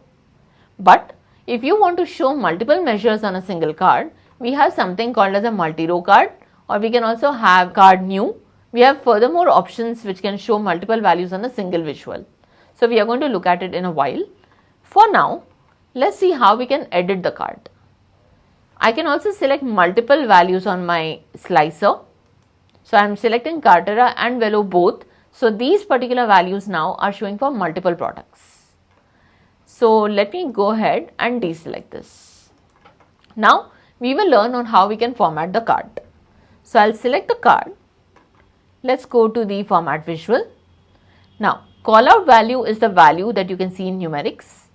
But if you want to show multiple measures on a single card, we have something called as a multi-row card, or we can also have card new. We have furthermore options which can show multiple values on a single visual. So we are going to look at it in a while. For now, let's see how we can edit the card. I can also select multiple values on my slicer. So I am selecting Cartera and Velo both. So these particular values now are showing for multiple products. So let me go ahead and deselect this. Now we will learn on how we can format the card. So I'll select the card. Let's go to the format visual. Now callout value is the value that you can see in numerics,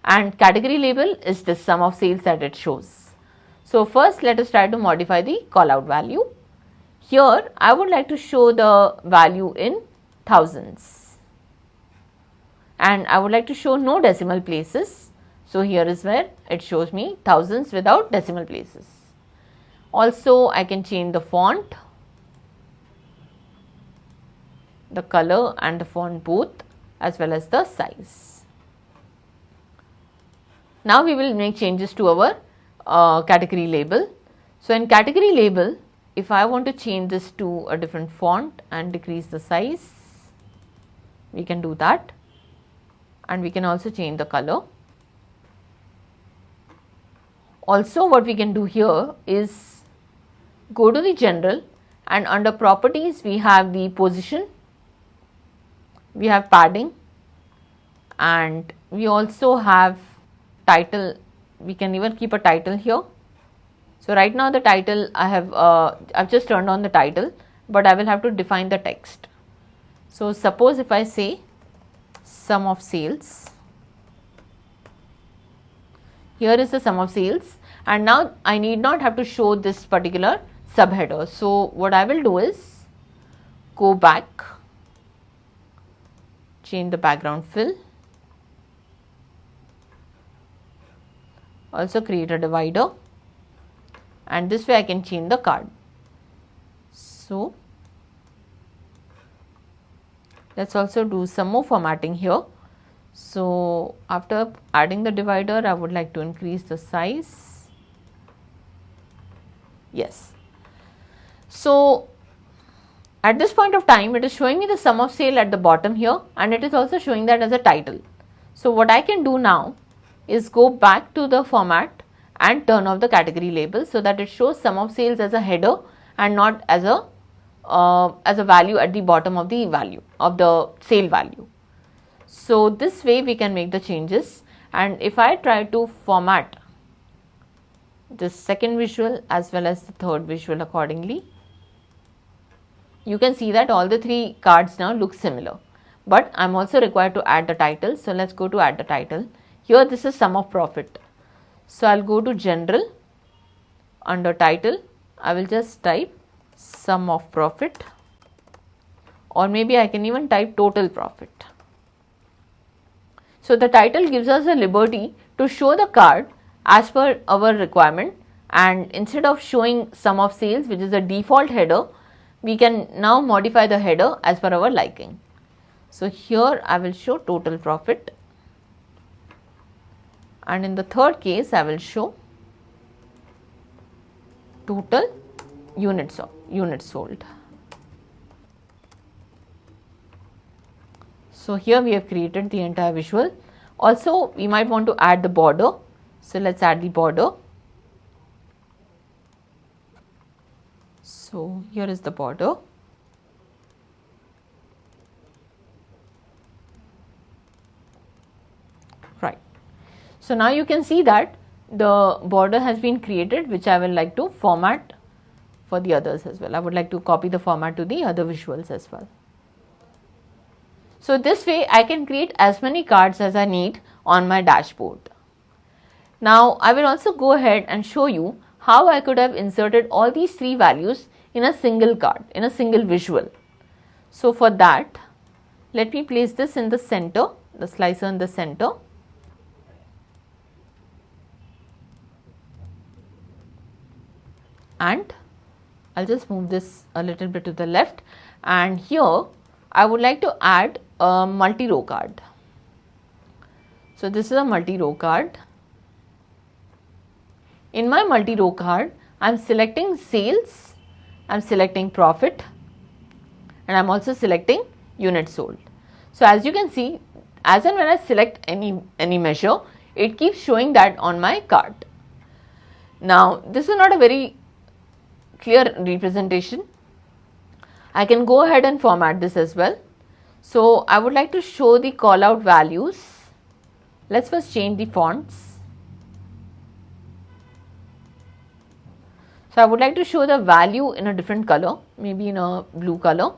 and category label is the sum of sales that it shows. So first let us try to modify the callout value. Here I would like to show the value in thousands, and I would like to show no decimal places. So here is where it shows me thousands without decimal places. Also I can change the font, the color and the font both, as well as the size. Now we will make changes to our category label. So in category label, if I want to change this to a different font and decrease the size, we can do that, and we can also change the color. Also what we can do here is go to the general, and under properties we have the position, we have padding, and we also have title. We can even keep a title here. So right now the title I've just turned on the title, but I will have to define the text. So suppose if I say sum of sales, here is the sum of sales, and now I need not have to show this particular subheader. So what I will do is go back, change the background fill, also create a divider, and this way I can change the card. So let's also do some more formatting here. So after adding the divider, I would like to increase the size. Yes. So at this point of time, it is showing me the sum of sale at the bottom here, and it is also showing that as a title. So what I can do now is go back to the format and turn off the category label, so that it shows sum of sales as a header and not as a value at the bottom of the value of the sale value. So this way we can make the changes, and if I try to format this second visual as well as the third visual accordingly, you can see that all the 3 cards now look similar, but I am also required to add the title. So let's go to add the title. Here this is sum of profit. So I'll go to general, under title I will just type sum of profit, or maybe I can even type total profit. So the title gives us a liberty to show the card as per our requirement, and instead of showing sum of sales, which is a default header, we can now modify the header as per our liking. So here I will show total profit, and in the third case I will show total units sold. So here we have created the entire visual. Also we might want to add the border. So let's add the border. So here is the border. So now you can see that the border has been created, which I will like to format for the others as well. I would like to copy the format to the other visuals as well. So this way I can create as many cards as I need on my dashboard. Now I will also go ahead and show you how I could have inserted all these three values in a single card, in a single visual. So for that, let me place this in the center, the slicer in the center. And I'll just move this a little bit to the left, and here I would like to add a multi-row card. So this is a multi-row card. In my multi-row card, I am selecting sales, I am selecting profit, and I am also selecting units sold. So as you can see, as and when I select any measure, it keeps showing that on my card. Now this is not a very clear representation. I can go ahead and format this as well. So I would like to show the call out values. Let's first change the fonts. So I would like to show the value in a different color, maybe in a blue color.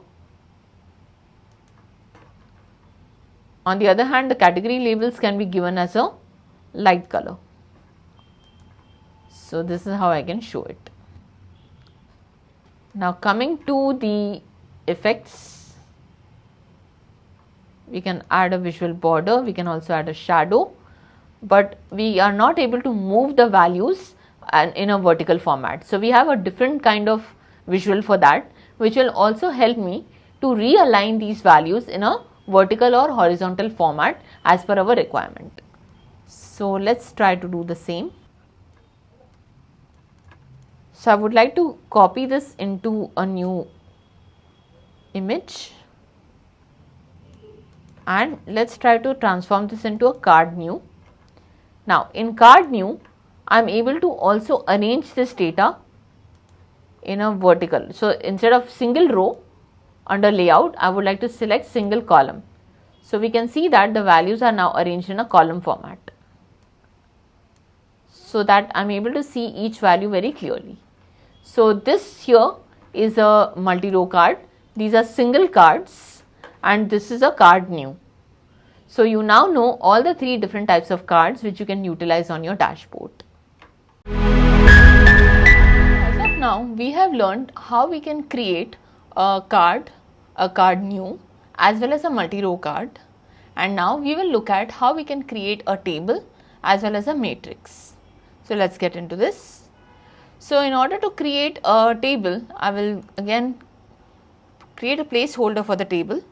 On the other hand, the category labels can be given as a light color. So this is how I can show it. Now coming to the effects, we can add a visual border, we can also add a shadow, but we are not able to move the values in a vertical format. So we have a different kind of visual for that, which will also help me to realign these values in a vertical or horizontal format as per our requirement. So let's try to do the same. So I would like to copy this into a new image, and let's try to transform this into a card new. Now in card new, I am able to also arrange this data in a vertical. So instead of single row, under layout, I would like to select single column. So we can see that the values are now arranged in a column format, so that I am able to see each value very clearly. So this here is a multi-row card, these are single cards, and this is a card new. So you now know all the three different types of cards which you can utilize on your dashboard. As of now, we have learned how we can create a card new, as well as a multi-row card, and now we will look at how we can create a table as well as a matrix. So let's get into this. So in order to create a table, I will again create a placeholder for the table.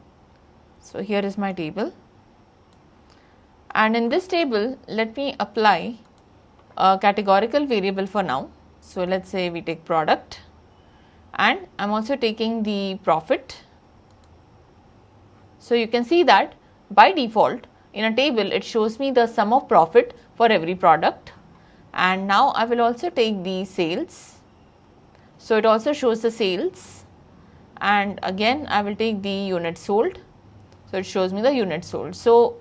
So here is my table, and in this table let me apply a categorical variable for now. So let's say we take product, and I am also taking the profit. So you can see that by default in a table it shows me the sum of profit for every product, and now I will also take the sales. So it also shows the sales, and again I will take the unit sold. So it shows me the unit sold. So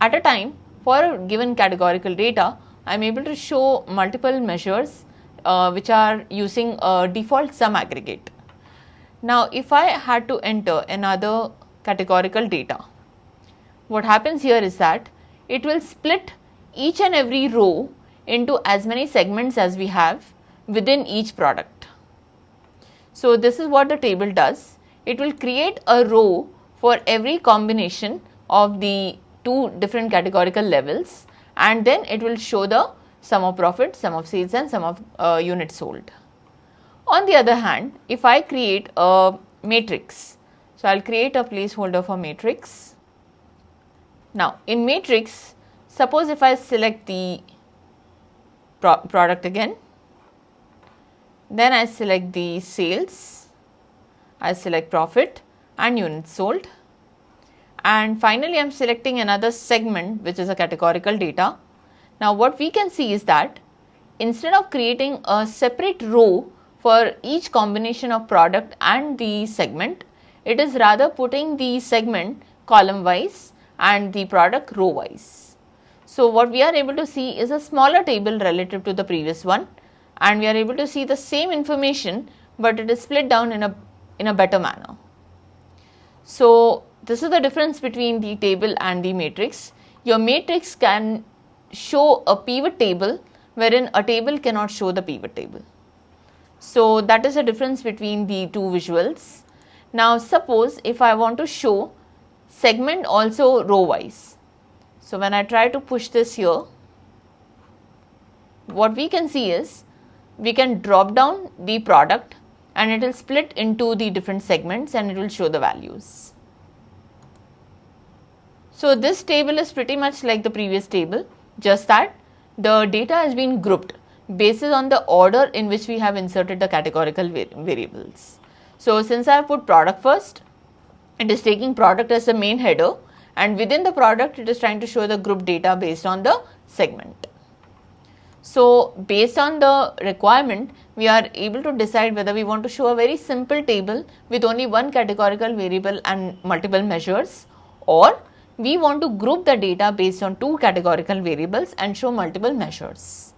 at a time, for a given categorical data, I am able to show multiple measures which are using a default sum aggregate. Now if I had to enter another categorical data, what happens here is that it will split each and every row into as many segments as we have within each product. So this is what the table does. It will create a row for every combination of the two different categorical levels, and then it will show the sum of profit, sum of sales, and sum of units sold. On the other hand, if I create a matrix, so I will create a placeholder for matrix. Now in matrix, suppose if I select the product again, then I select the sales, I select profit and units sold, and finally I am selecting another segment which is a categorical data. Now what we can see is that instead of creating a separate row for each combination of product and the segment, it is rather putting the segment column wise and the product row wise. So what we are able to see is a smaller table relative to the previous one, and we are able to see the same information, but it is split down in a better manner. So this is the difference between the table and the matrix. Your matrix can show a pivot table, wherein a table cannot show the pivot table. So that is the difference between the two visuals. Now suppose if I want to show segment also row wise. So when I try to push this here, what we can see is we can drop down the product and it will split into the different segments and it will show the values. So this table is pretty much like the previous table, just that the data has been grouped based on the order in which we have inserted the categorical variables. So since I have put product first, it is taking product as the main header, and within the product it is trying to show the group data based on the segment. So based on the requirement, we are able to decide whether we want to show a very simple table with only one categorical variable and multiple measures, or we want to group the data based on two categorical variables and show multiple measures.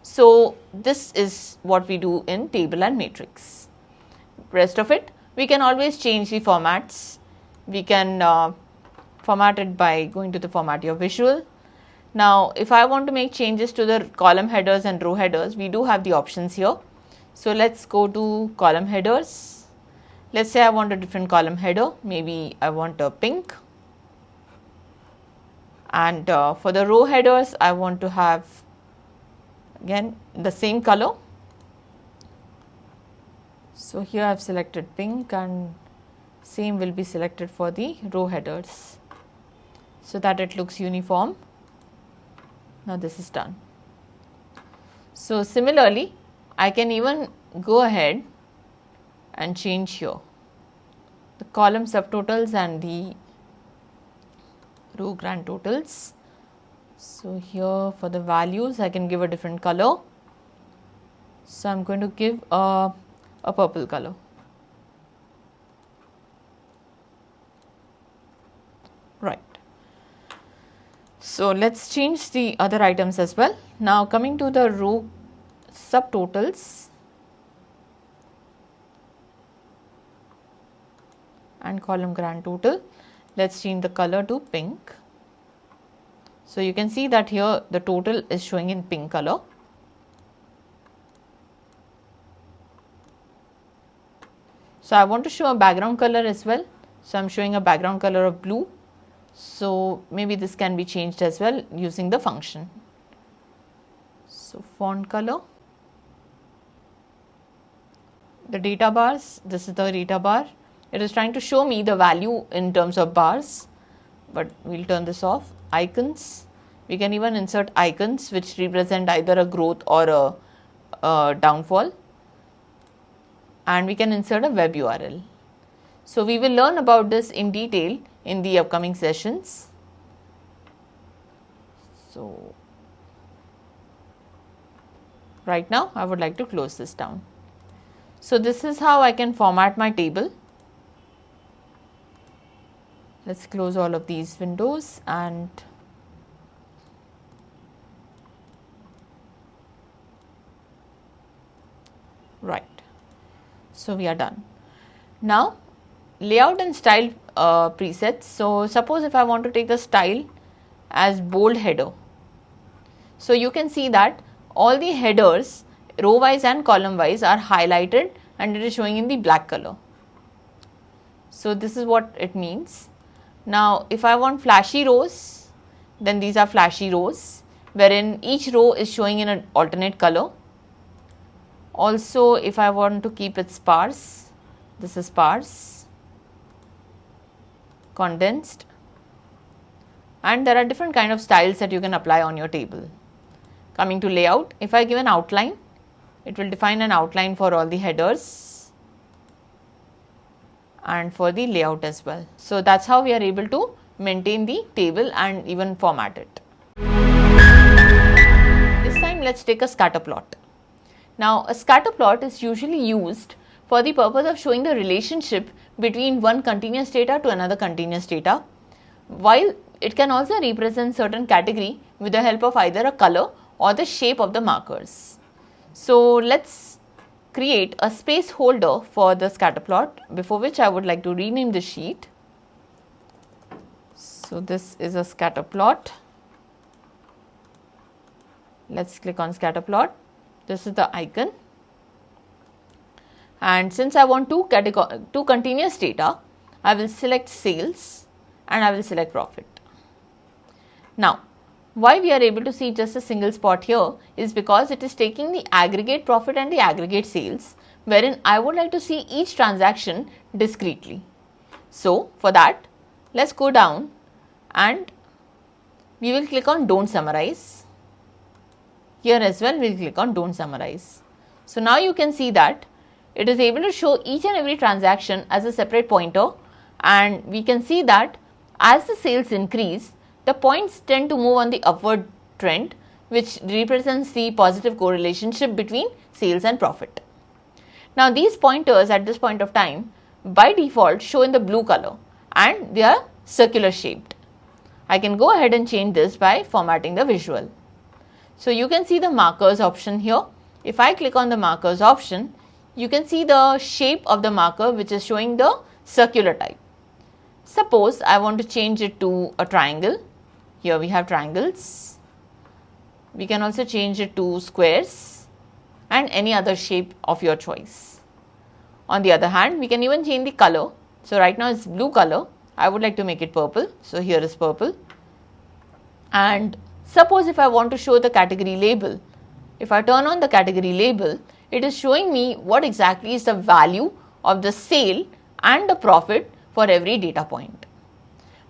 So this is what we do in table and matrix. Rest of it, we can always change the formats. We can format it by going to the format your visual. Now if I want to make changes to the column headers and row headers, we do have the options here. So let's go to column headers. Let's say I want a different column header, maybe I want a pink. And for the row headers, I want to have again the same color. So here I have selected pink, and same will be selected for the row headers so that it looks uniform. Now this is done. So similarly, I can even go ahead and change here the column subtotals and the row grand totals. So here for the values I can give a different color. So I am going to give a purple color. Right. So let's change the other items as well. Now coming to the row subtotals and column grand total, let's change the color to pink. So you can see that here the total is showing in pink color. So I want to show a background color as well. So I am showing a background color of blue. So maybe this can be changed as well using the function. So font color. The data bars, this is the data bar. It is trying to show me the value in terms of bars, but we'll turn this off. Icons, we can even insert icons which represent either a growth or a downfall, and we can insert a web URL. So we will learn about this in detail in the upcoming sessions. So right now I would like to close this down. So this is how I can format my table. Let's close all of these windows and right. So we are done. Now layout and style presets. So suppose if I want to take the style as bold header. So you can see that all the headers row wise and column wise are highlighted and it is showing in the black color. So this is what it means. Now if I want flashy rows, then these are flashy rows wherein each row is showing in an alternate color. Also if I want to keep it sparse, this is sparse, condensed, and there are different kind of styles that you can apply on your table. Coming to layout, if I give an outline, it will define an outline for all the headers and for the layout as well. So that's how we are able to maintain the table and even format it. This time let's take a scatter plot. Now a scatter plot is usually used for the purpose of showing the relationship between one continuous data to another continuous data. While it can also represent certain category with the help of either a color or the shape of the markers. So let's create a space holder for the scatter plot, before which I would like to rename the sheet. So this is a scatter plot. Let's click on scatter plot. This is the icon. And since I want two continuous data, I will select sales and I will select profit. Now, why we are able to see just a single spot here is because it is taking the aggregate profit and the aggregate sales, wherein I would like to see each transaction discretely. So for that, let's go down and we will click on don't summarize. Here as well we will click on don't summarize. So now you can see that it is able to show each and every transaction as a separate pointer, and we can see that as the sales increase, the points tend to move on the upward trend, which represents the positive correlationship between sales and profit. Now these pointers at this point of time by default show in the blue color and they are circular shaped. I can go ahead and change this by formatting the visual. So you can see the markers option here. If I click on the markers option, you can see the shape of the marker which is showing the circular type. Suppose I want to change it to a triangle. Here we have triangles. We can also change it to squares and any other shape of your choice. On the other hand, we can even change the color. So right now it's blue color. I would like to make it purple. So here is purple. And suppose if I want to show the category label, if I turn on the category label, it is showing me what exactly is the value of the sale and the profit for every data point.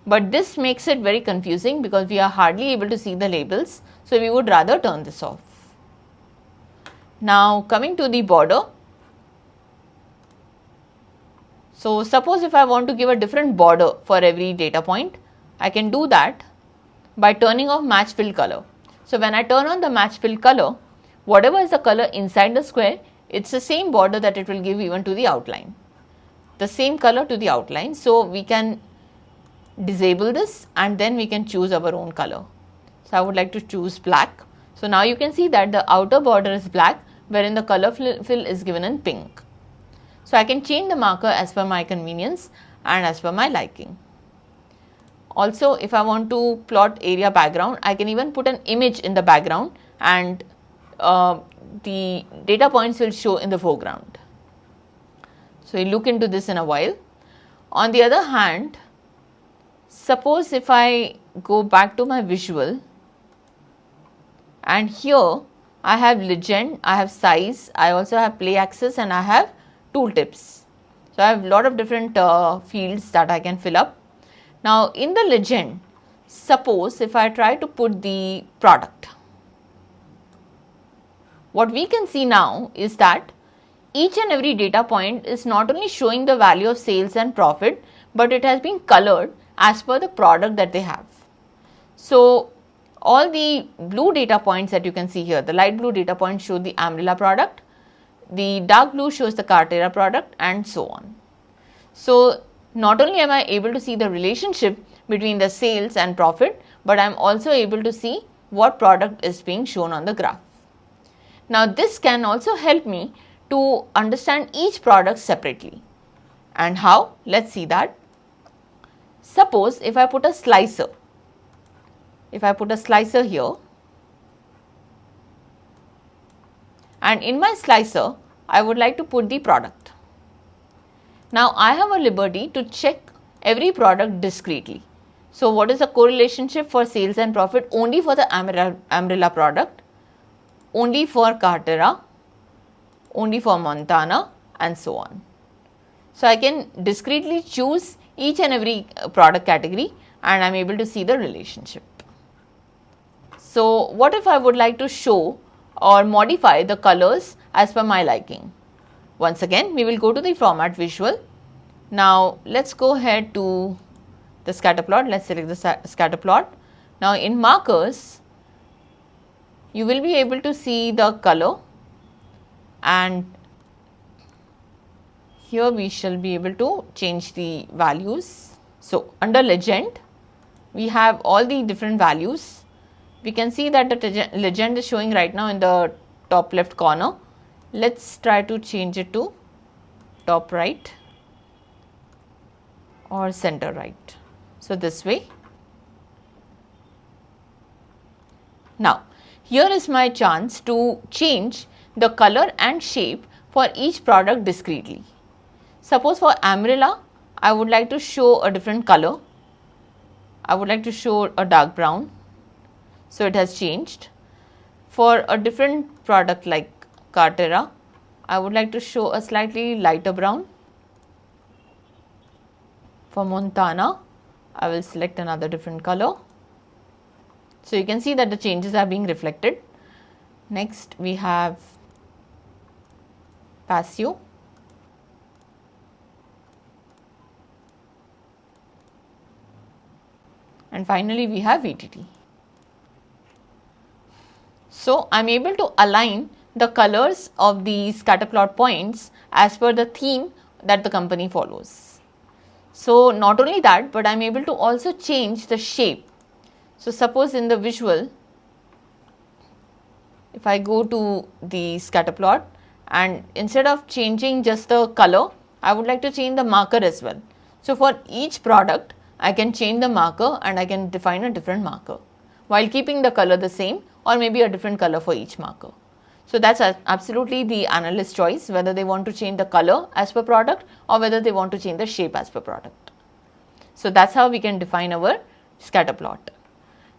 But this makes it very confusing because we are hardly able to see the labels, so we would rather turn this off. Now coming to the border. So suppose if I want to give a different border for every data point, I can do that by turning off match fill color. So when I turn on the match fill color, whatever is the color inside the square, it's the same border that it will give even to the outline. The same color to the outline. So we can disable this and then we can choose our own color. So I would like to choose black. So now you can see that the outer border is black, wherein the color fill is given in pink. So I can change the marker as per my convenience and as per my liking. Also, if I want to plot area background, I can even put an image in the background and the data points will show in the foreground. So we'll look into this in a while. On the other hand, suppose if I go back to my visual and here I have legend, I have size, I also have play axis and I have tooltips. So I have a lot of different fields that I can fill up. Now in the legend, suppose if I try to put the product, what we can see now is that each and every data point is not only showing the value of sales and profit, but it has been colored as per the product that they have. So all the blue data points that you can see here, the light blue data points show the umbrella product, the dark blue shows the Cartera product and so on. So not only am I able to see the relationship between the sales and profit, but I am also able to see what product is being shown on the graph. Now this can also help me to understand each product separately. And how? Let's see that. Suppose if I put a slicer, here and in my slicer I would like to put the product. Now I have a liberty to check every product discretely. So what is the correlationship for sales and profit only for the umbrella product, only for Cartera, only for Montana and so on. So I can discretely choose each and every product category and I am able to see the relationship. So what if I would like to show or modify the colors as per my liking? Once again we will go to the format visual. Now let's go ahead to the scatter plot. Let's select the scatter plot. Now in markers you will be able to see the color, and here we shall be able to change the values. So under legend we have all the different values. We can see that the legend is showing right now in the top left corner. Let's try to change it to top right or center right. So this way. Now here is my chance to change the color and shape for each product discretely. Suppose for umbrella, I would like to show a different color. I would like to show a dark brown. So it has changed. For a different product like Cartera, I would like to show a slightly lighter brown. For Montana, I will select another different color. So you can see that the changes are being reflected. Next we have Paseo. And finally we have VTT. So I am able to align the colors of the scatter plot points as per the theme that the company follows. So not only that, but I am able to also change the shape. So suppose in the visual, if I go to the scatter plot and instead of changing just the color, I would like to change the marker as well. So for each product, I can change the marker and I can define a different marker while keeping the color the same or maybe a different color for each marker. So that's absolutely the analyst choice, whether they want to change the color as per product or whether they want to change the shape as per product. So that's how we can define our scatter plot.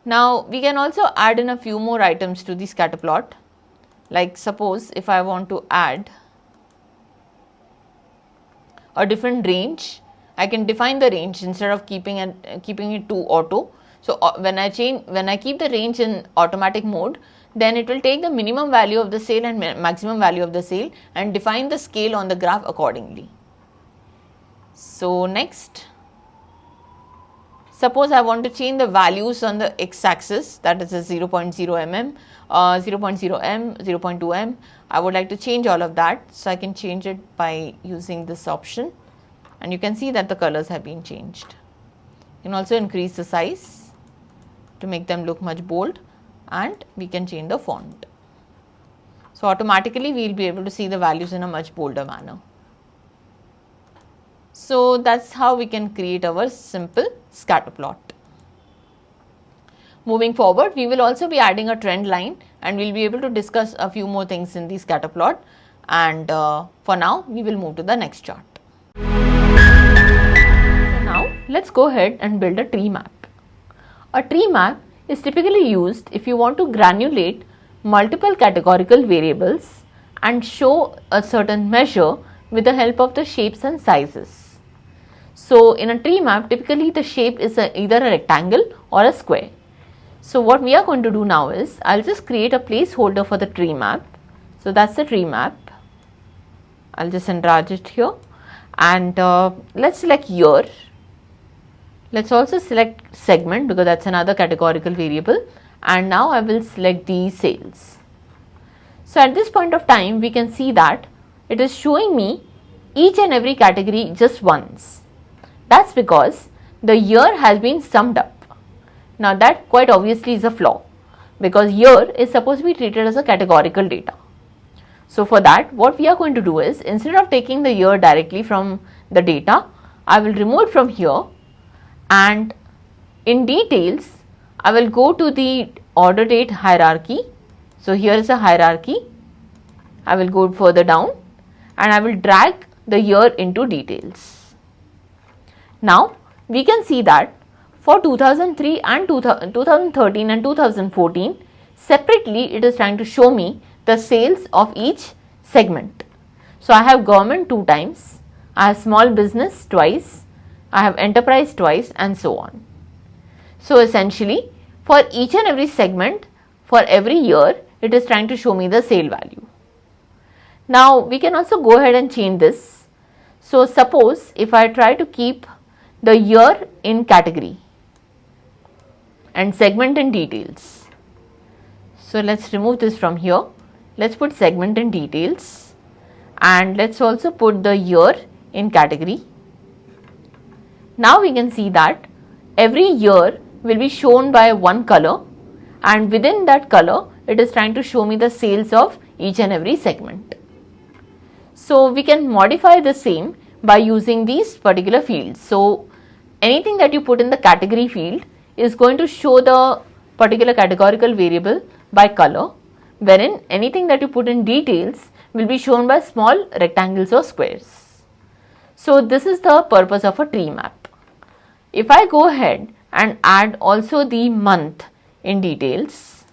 Now we can also add in a few more items to the scatter plot. Like suppose if I want to add a different range, I can define the range instead of keeping it to auto. So when I keep the range in automatic mode, then it will take the minimum value of the sale and maximum value of the sale and define the scale on the graph accordingly. So next, suppose I want to change the values on the x-axis, that is a 0.0 mm, 0.0 m, 0.2 m. I would like to change all of that, so I can change it by using this option, and you can see that the colors have been changed. You can also increase the size to make them look much bold, and we can change the font. So automatically we will be able to see the values in a much bolder manner. So that's how we can create our simple scatter plot. Moving forward, we will also be adding a trend line and we will be able to discuss a few more things in the scatter plot, and for now we will move to the next chart. So now let's go ahead and build a tree map. A tree map is typically used if you want to granulate multiple categorical variables and show a certain measure with the help of the shapes and sizes. So in a tree map, typically the shape is either a rectangle or a square. So what we are going to do now is, I'll just create a placeholder for the tree map. So that's the tree map. I'll just enlarge it here, and let's select year. Let's also select segment because that's another categorical variable, and now I will select the sales. So at this point of time, we can see that it is showing me each and every category just once. That's because the year has been summed up. Now that quite obviously is a flaw, because year is supposed to be treated as a categorical data. So for that, what we are going to do is, instead of taking the year directly from the data, I will remove it from here, and in details I will go to the order date hierarchy. So here is a hierarchy. I will go further down and I will drag the year into details. Now we can see that for 2003 and 2013 and 2014, separately it is trying to show me the sales of each segment. So I have government 2 times, I have small business twice, I have enterprise twice, and so on. So essentially for each and every segment, for every year, it is trying to show me the sale value. Now we can also go ahead and change this. So suppose if I try to keep the year in category and segment in details. So let's remove this from here. Let's put segment in details, and let's also put the year in category. Now we can see that every year will be shown by one color, and within that color it is trying to show me the sales of each and every segment. So we can modify the same by using these particular fields. So anything that you put in the category field is going to show the particular categorical variable by color, wherein anything that you put in details will be shown by small rectangles or squares. So this is the purpose of a tree map. If I go ahead and add also the month in details,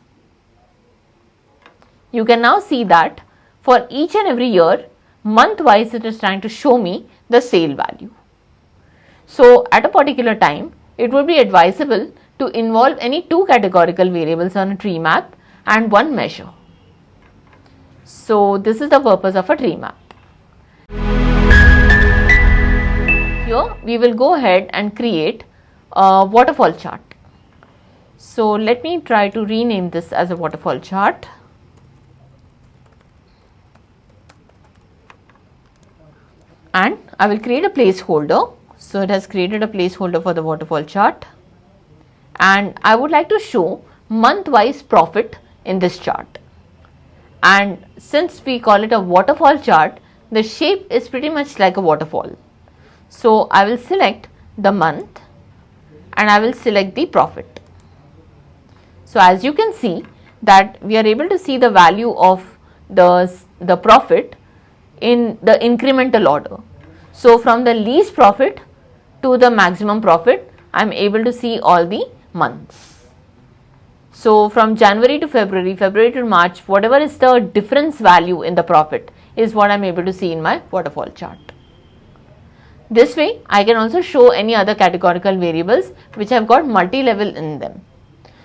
you can now see that for each and every year, month wise it is trying to show me the sale value. So at a particular time, it would be advisable to involve any two categorical variables on a tree map and one measure. So this is the purpose of a tree map. Here we will go ahead and create a waterfall chart. So let me try to rename this as a waterfall chart. And I will create a placeholder. So it has created a placeholder for the waterfall chart, and I would like to show month wise profit in this chart. And since we call it a waterfall chart, the shape is pretty much like a waterfall. So I will select the month and I will select the profit. So as you can see that we are able to see the value of the profit in the incremental order. So from the least profit to the maximum profit, I am able to see all the months. So from January to February, February to March, whatever is the difference value in the profit is what I am able to see in my waterfall chart. This way I can also show any other categorical variables which have got multi-level in them.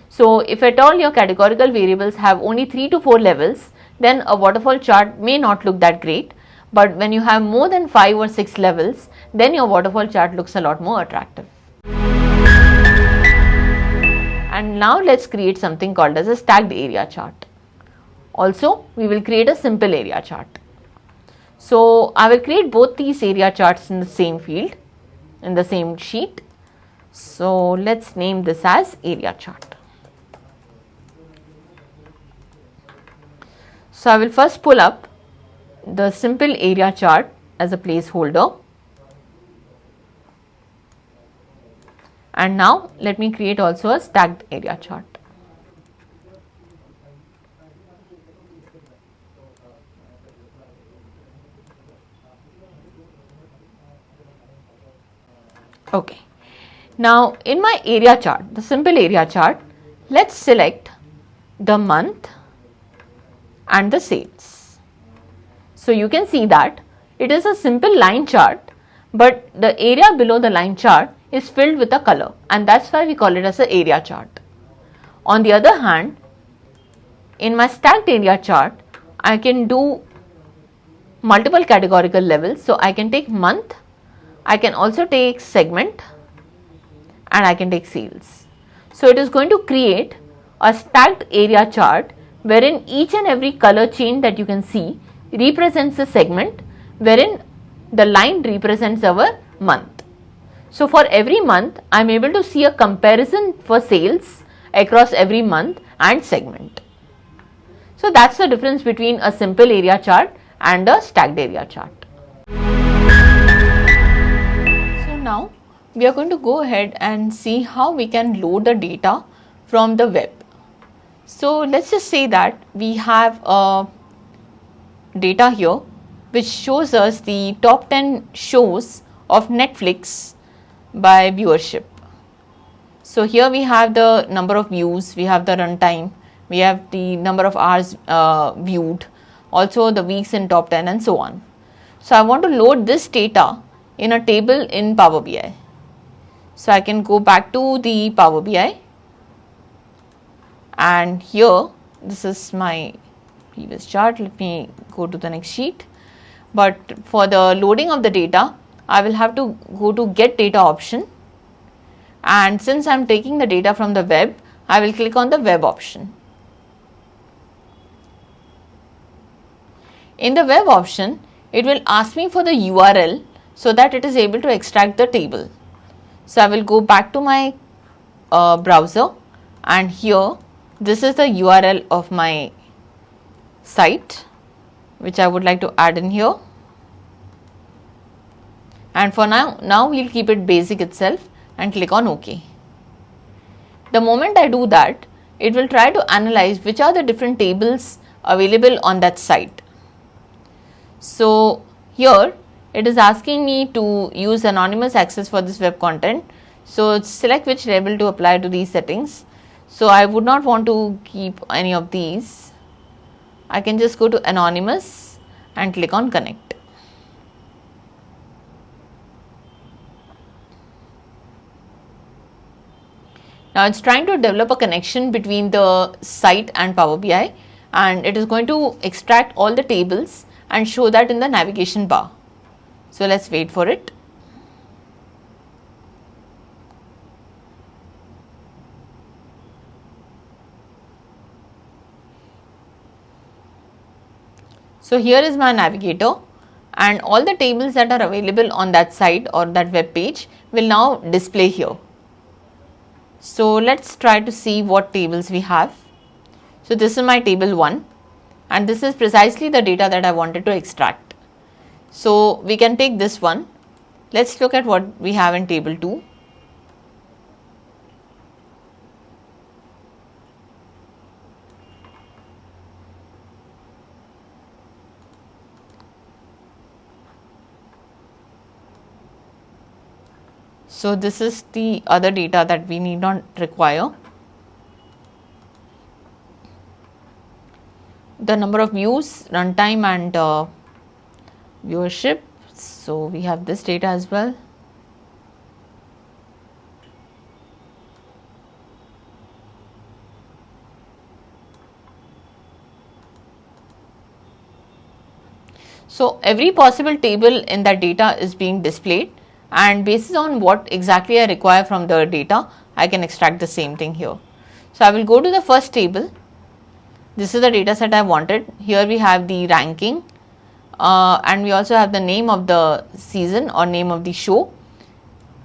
So if at all your categorical variables have only 3 to 4 levels, then a waterfall chart may not look that great. But when you have more than 5 or 6 levels, then your waterfall chart looks a lot more attractive. And now let's create something called as a stacked area chart. Also, we will create a simple area chart. So I will create both these area charts in the same field, in the same sheet. So let's name this as area chart. So I will first pull up the simple area chart as a placeholder, and now let me create also a stacked area chart. Okay, now in my area chart, the simple area chart, let's select the month and the sales. So you can see that it is a simple line chart, but the area below the line chart is filled with a color, and that's why we call it as an area chart. On the other hand, in my stacked area chart, I can do multiple categorical levels. So I can take month, I can also take segment, and I can take sales. So it is going to create a stacked area chart wherein each and every color chain that you can see represents a segment, wherein the line represents our month. So for every month, I am able to see a comparison for sales across every month and segment. So that's the difference between a simple area chart and a stacked area chart. So now we are going to go ahead and see how we can load the data from the web. So let's just say that we have a data here which shows us the top 10 shows of Netflix by viewership. So here we have the number of views, we have the runtime, we have the number of hours viewed, also the weeks in top 10 and so on. So I want to load this data in a table in Power BI. So I can go back to the Power BI, and here this is my previous chart. Let me go to the next sheet. But for the loading of the data, I will have to go to get data option, and since I am taking the data from the web, I will click on the web option. In the web option, it will ask me for the URL so that it is able to extract the table. So I will go back to my a browser, and here this is the URL of my site which I would like to add in here. And for now we'll keep it basic itself and click on OK. The moment I do that, it will try to analyze which are the different tables available on that site. So here it is asking me to use anonymous access for this web content. So select which label to apply to these settings. So I would not want to keep any of these. I can just go to anonymous and click on connect. Now it's trying to develop a connection between the site and Power BI, and it is going to extract all the tables and show that in the navigation bar. So let's wait for it. So here is my navigator, and all the tables that are available on that site or that web page will now display here. So let's try to see what tables we have. So this is my table 1, and this is precisely the data that I wanted to extract. So we can take this one. Let's look at what we have in table 2. So this is the other data that we need not require. The number of views, runtime and viewership. So we have this data as well. So every possible table in that data is being displayed, and based on what exactly I require from the data, I can extract the same thing here. So I will go to the first table. This is the data set I wanted. Here we have the ranking, and we also have the name of the season or name of the show.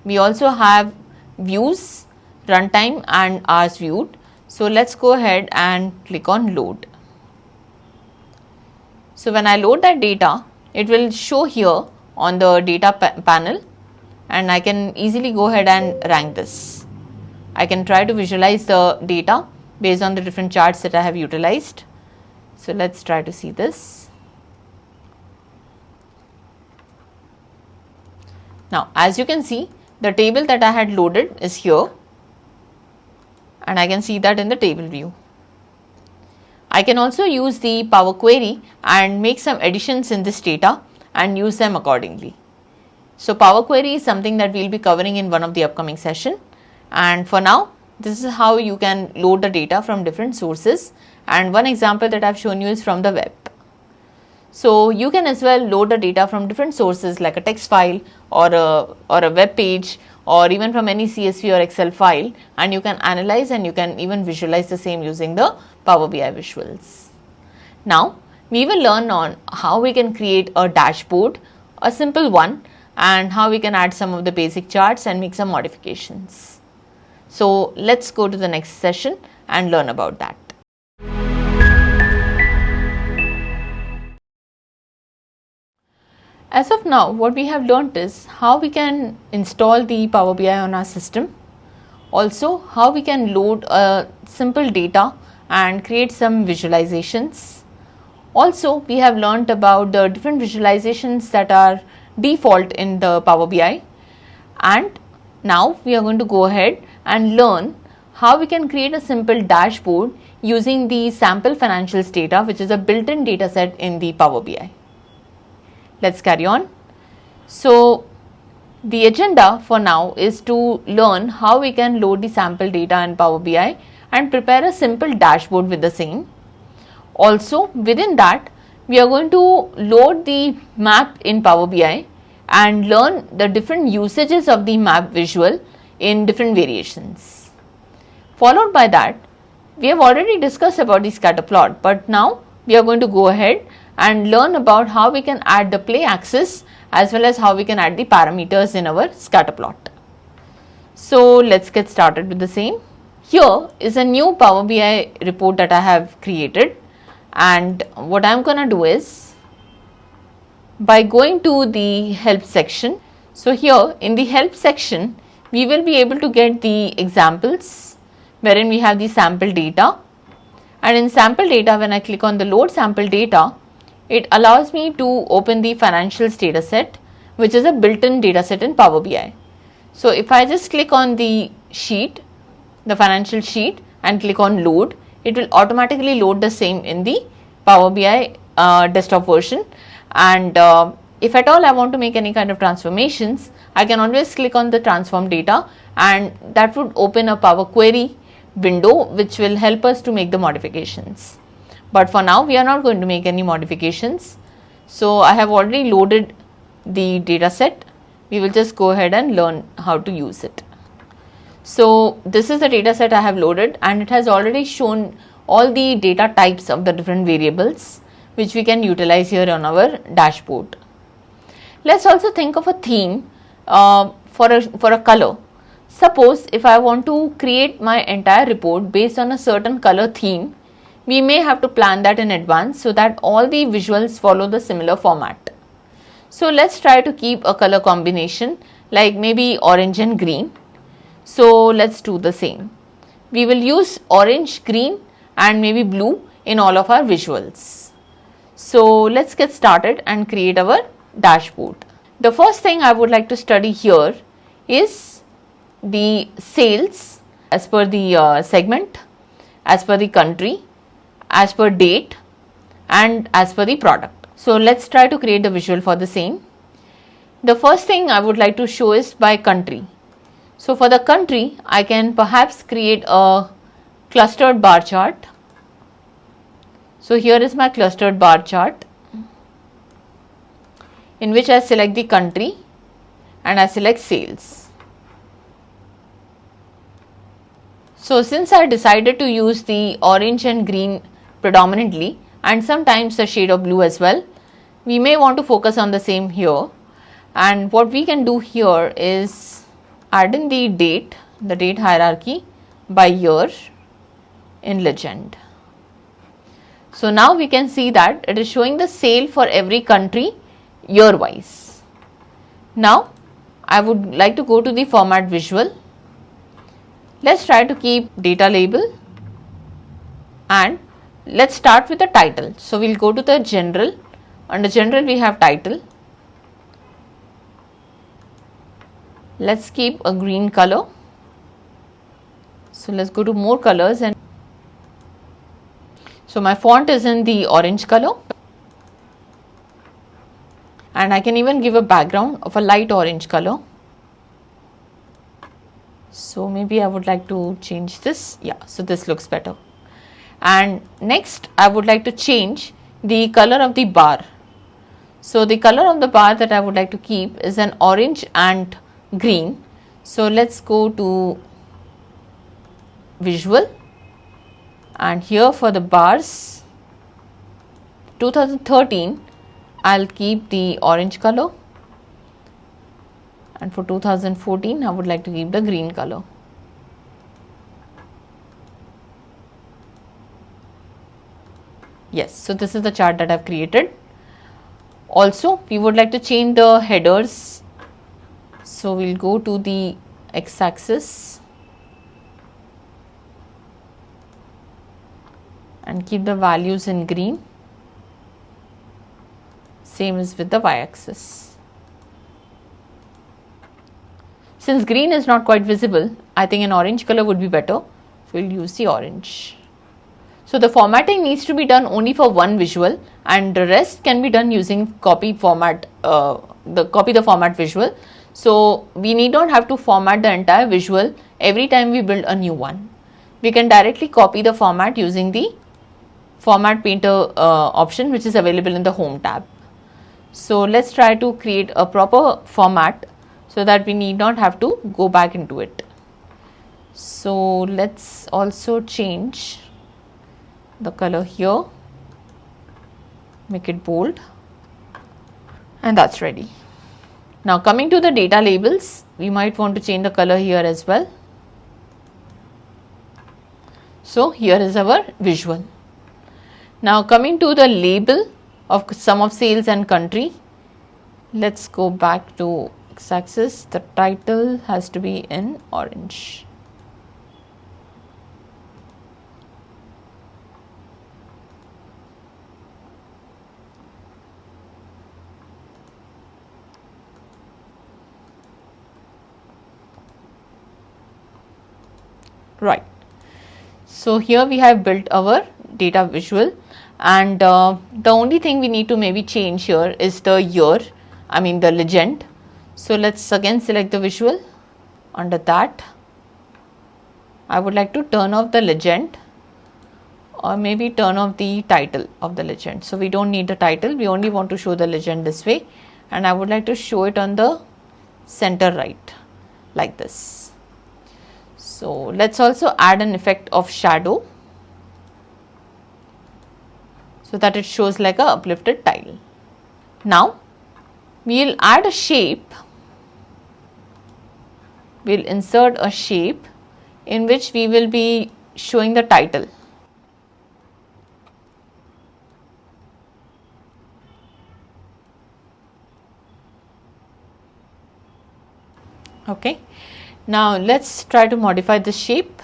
We also have views, runtime and hours viewed. So let's go ahead and click on load. So when I load that data, it will show here on the data panel, and I can easily go ahead and rank this. I can try to visualize the data based on the different charts that I have utilized. So let's try to see this. Now as you can see, the table that I had loaded is here, and I can see that in the table view. I can also use the Power Query and make some additions in this data and use them accordingly. So Power Query is something that we'll be covering in one of the upcoming session, and for now this is how you can load the data from different sources, and one example that I've shown you is from the web. So you can as well load the data from different sources like a text file or a web page, or even from any CSV or Excel file, and you can analyze and you can even visualize the same using the Power BI visuals. Now we will learn on how we can create a dashboard, a simple one, and how we can add some of the basic charts and make some modifications. So let's go to the next session and learn about that. As of now, what we have learnt is how we can install the Power BI on our system, also how we can load a simple data and create some visualizations. Also we have learnt about the different visualizations that are default in the Power BI, and now we are going to go ahead and learn how we can create a simple dashboard using the sample financials data, which is a built-in data set in the Power BI. Let's carry on. So the agenda for now is to learn how we can load the sample data in Power BI and prepare a simple dashboard with the same. Also within that, we are going to load the map in Power BI and learn the different usages of the map visual in different variations. Followed by that, we have already discussed about the scatter plot, but now we are going to go ahead and learn about how we can add the play axis as well as how we can add the parameters in our scatter plot. So let's get started with the same. Here is a new Power BI report that I have created, and what I'm going to do is by going to the help section. So here in the help section we will be able to get the examples wherein we have the sample data, and in sample data when I click on the load sample data, it allows me to open the financials data set, which is a built-in data set in Power BI. So if I just click on the sheet, the financial sheet, and click on load, it will automatically load the same in the Power BI desktop version. And if at all I want to make any kind of transformations, I can always click on the transform data, and that would open a Power Query window which will help us to make the modifications. But for now we are not going to make any modifications. So I have already loaded the data set. We will just go ahead and learn how to use it. So this is the data set I have loaded, and it has already shown all the data types of the different variables which we can utilize here on our dashboard. Let's also think of a theme for a color. Suppose if I want to create my entire report based on a certain color theme, we may have to plan that in advance so that all the visuals follow the similar format. So let's try to keep a color combination like maybe orange and green. So let's do the same. We will use orange, green and maybe blue in all of our visuals. So let's get started and create our dashboard. The first thing I would like to study here is the sales as per the segment, as per the country, as per date and as per the product. So let's try to create the visual for the same. The first thing I would like to show is by country. So for the country, I can perhaps create a clustered bar chart. So here is my clustered bar chart in which I select the country and I select sales. So since I decided to use the orange and green predominantly and sometimes a shade of blue as well, we may want to focus on the same here. And what we can do here is add in the date hierarchy by year in legend. So now we can see that it is showing the sale for every country year wise. Now I would like to go to the format visual. Let's try to keep data label and let's start with the title. So we'll go to the general. Under general we have title. Let's keep a green color. So let's go to more colors, and so my font is in the orange color, and I can even give a background of a light orange color. So maybe I would like to change this. Yeah, so this looks better. And next I would like to change the color of the bar. So the color of the bar that I would like to keep is an orange and green. So let's go to visual, and here for the bars 2013 I'll keep the orange color, and for 2014 I would like to keep the green color. Yes, so this is the chart that I've created. Also we would like to change the headers. So we'll go to the x-axis and keep the values in green. Same as with the y-axis. Since green is not quite visible, I think an orange color would be better. So we'll use the orange. So the formatting needs to be done only for one visual, and the rest can be done using copy the format visual. So we need not have to format the entire visual every time we build a new one. We can directly copy the format using the format painter option, which is available in the home tab. So let's try to create a proper format so that we need not have to go back into it. So let's also change the color here, make it bold, and that's ready. Now coming to the data labels, we might want to change the color here as well. So here is our visual. Now coming to the label of sum of sales and country, let's go back to x-axis. The title has to be in orange. Right. So here we have built our data visual, and the only thing we need to maybe change here is the year, the legend. So let's again select the visual. Under that, I would like to turn off the legend, or maybe turn off the title of the legend. So we don't need the title, we only want to show the legend this way, and I would like to show it on the center right like this. So let's also add an effect of shadow so that it shows like a uplifted tile. Now we'll add a shape. We'll insert a shape in which we will be showing the title. Okay. Now let's try to modify the shape.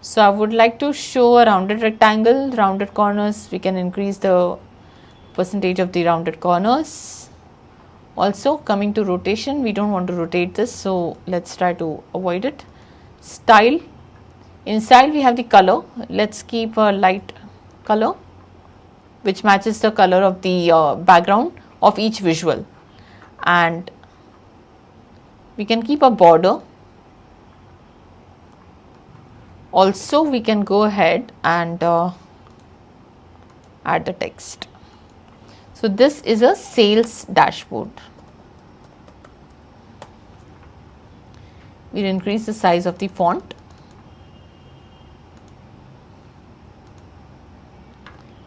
So I would like to show a rounded rectangle, rounded corners. We can increase the percentage of the rounded corners. Also coming to rotation, we don't want to rotate this, so let's try to avoid it. Style. In style we have the color. Let's keep a light color which matches the color of the background of each visual, and we can keep a border. Also we can go ahead and add the text. So this is a sales dashboard. We'll increase the size of the font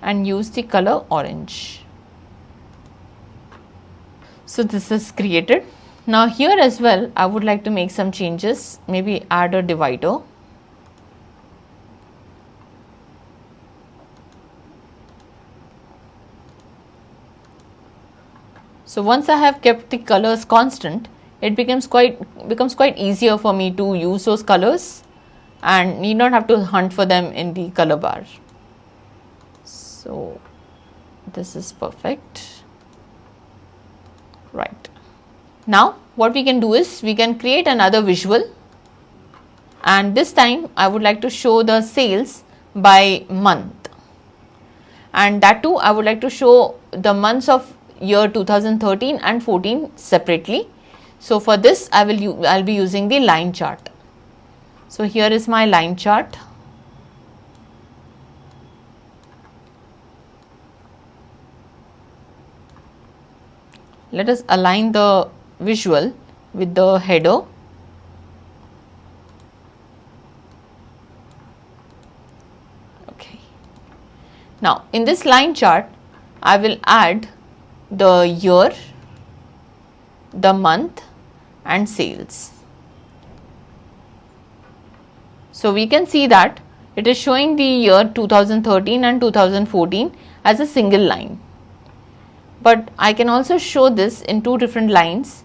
and use the color orange. So this is created. Now here as well I would like to make some changes, maybe add a divider. So once I have kept the colors constant, it becomes quite easier for me to use those colors and need not have to hunt for them in the color bar. So this is perfect. Right. Now what we can do is we can create another visual, and this time I would like to show the sales by month, and that too I would like to show the months of year 2013 and 14 separately. So for this I'll be using the line chart. So here is my line chart. Let us align the visual with the header. Okay. Now in this line chart I will add the year, the month and sales. So we can see that it is showing the year 2013 and 2014 as a single line. But I can also show this in two different lines,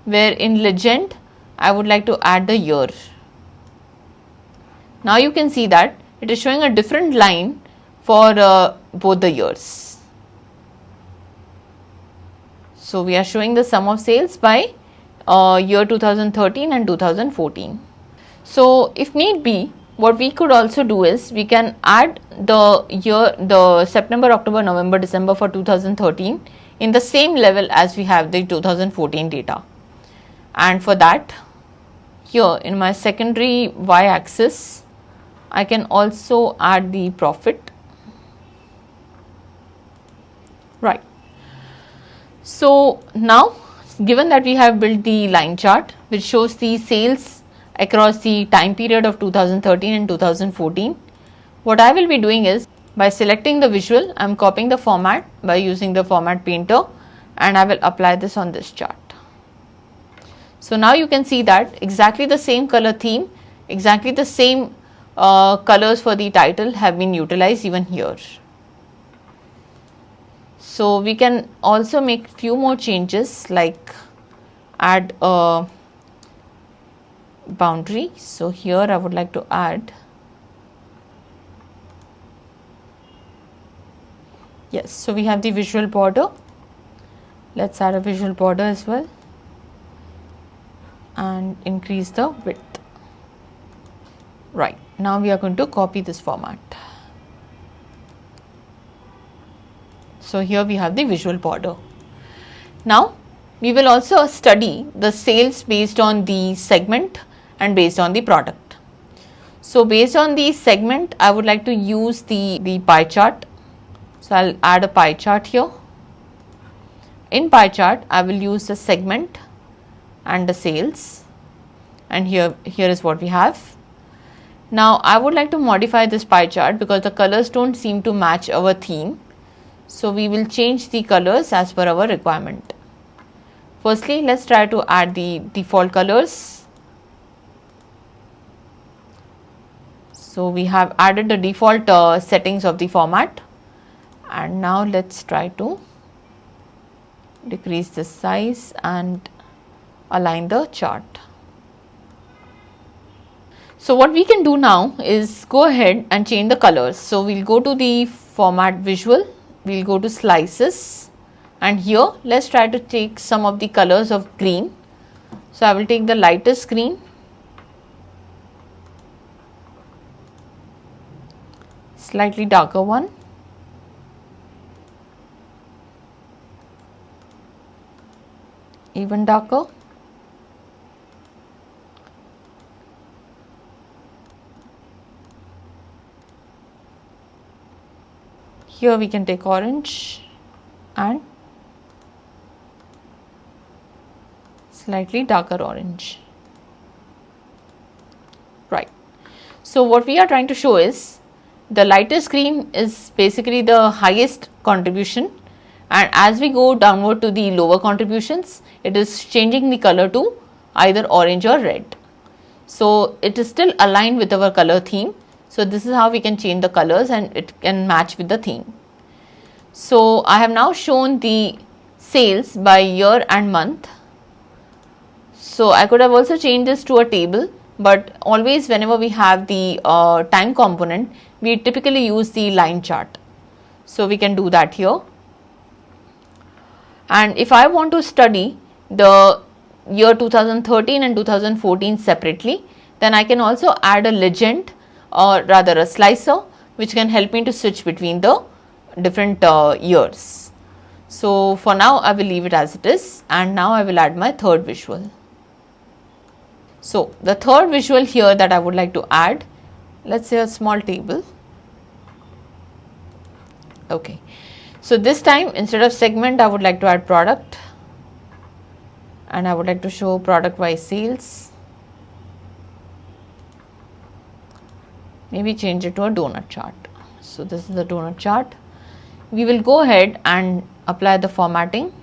where in legend I would like to add the year. Now you can see that it is showing a different line for both the years. So we are showing the sum of sales by year 2013 and 2014. So if need be, what we could also do is we can add the September, October, November, December for 2013 in the same level as we have the 2014 data. And for that, here in my secondary y-axis, I can also add the profit. Right. So now, given that we have built the line chart which shows the sales across the time period of 2013 and 2014, what I will be doing is, by selecting the visual, I am copying the format by using the format painter, and I will apply this on this chart. So now you can see that exactly the same color theme, exactly the same colors for the title have been utilized even here. So we can also make few more changes, like add a boundary. So here I would like to add, yes, so we have the visual border. Let's add a visual border as well and increase the width. Right, now we are going to copy this format. So here we have the visual border. Now we will also study the sales based on the segment and based on the product. So based on the segment, I would like to use the pie chart. So I'll add a pie chart here. In pie chart, I will use the segment and the sales, and here is what we have. Now I would like to modify this pie chart because the colors don't seem to match our theme. So we will change the colors as per our requirement. Firstly, let's try to add the default colors. So we have added the default settings of the format, and now let's try to decrease the size and align the chart. So what we can do now is go ahead and change the colors. So we'll go to the format visual, we'll go to slices, and here let's try to take some of the colors of green. So I will take the lightest green, slightly darker one, even darker, here we can take orange and slightly darker orange. Right. So what we are trying to show is the lightest green is basically the highest contribution, and as we go downward to the lower contributions, it is changing the color to either orange or red. So it is still aligned with our color theme. So this is how we can change the colors and it can match with the theme. So I have now shown the sales by year and month. So I could have also changed this to a table, but always whenever we have the time component, we typically use the line chart. So we can do that here. And if I want to study the year 2013 and 2014 separately, then I can also add a legend, or rather a slicer, which can help me to switch between the different years. So for now I will leave it as it is, and now I will add my third visual. So the third visual here that I would like to add, let's say a small table. Okay, so this time instead of segment I would like to add product, and I would like to show product wise sales. Maybe change it to a donut chart. So this is the donut chart. We will go ahead and apply the formatting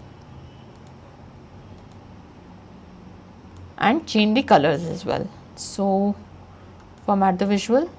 and change the colors as well. So format the visual.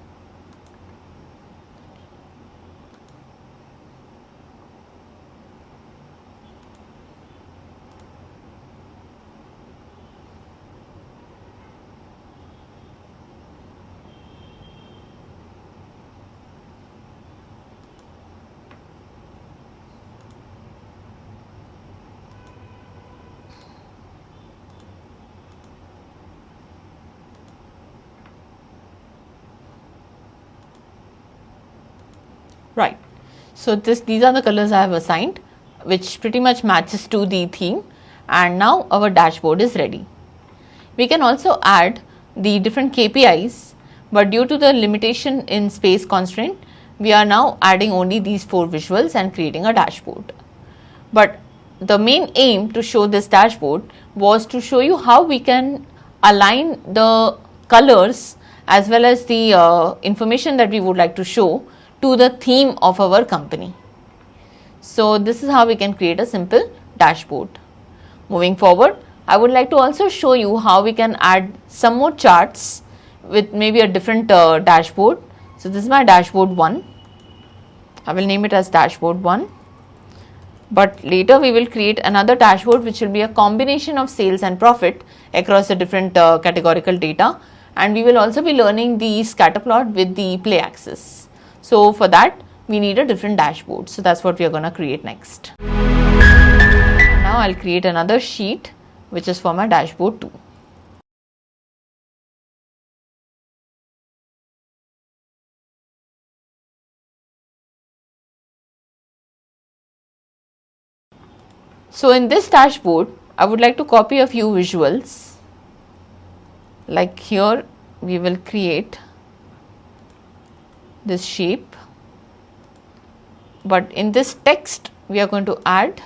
Right. So these are the colors I have assigned, which pretty much matches to the theme, and now our dashboard is ready. We can also add the different KPIs, but due to the limitation in space constraint, we are now adding only these 4 visuals and creating a dashboard. But the main aim to show this dashboard was to show you how we can align the colors as well as the information that we would like to show to the theme of our company. So this is how we can create a simple dashboard. Moving forward, I would like to also show you how we can add some more charts with maybe a different dashboard. So this is my dashboard 1. I will name it as dashboard 1. But later we will create another dashboard which will be a combination of sales and profit across the different categorical data, and we will also be learning the scatter plot with the play axis. So for that we need a different dashboard. So that's what we are going to create next. Now I'll create another sheet which is for my dashboard 2. So in this dashboard, I would like to copy a few visuals. Like here, we will create this shape, but in this text, we are going to add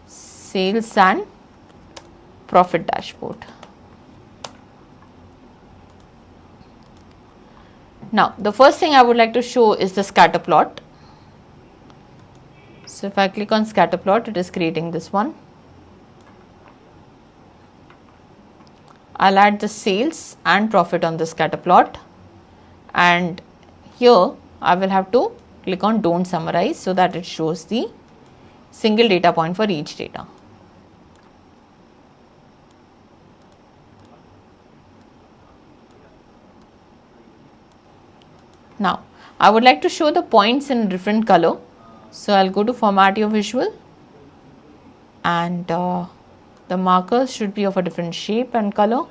sales and profit dashboard. Now, the first thing I would like to show is the scatter plot. So if I click on scatter plot, it is creating this one. I'll add the sales and profit on the scatter plot, and here I will have to click on don't summarize so that it shows the single data point for each data. Now I would like to show the points in a different color. So I'll go to format your visual, and the markers should be of a different shape and color.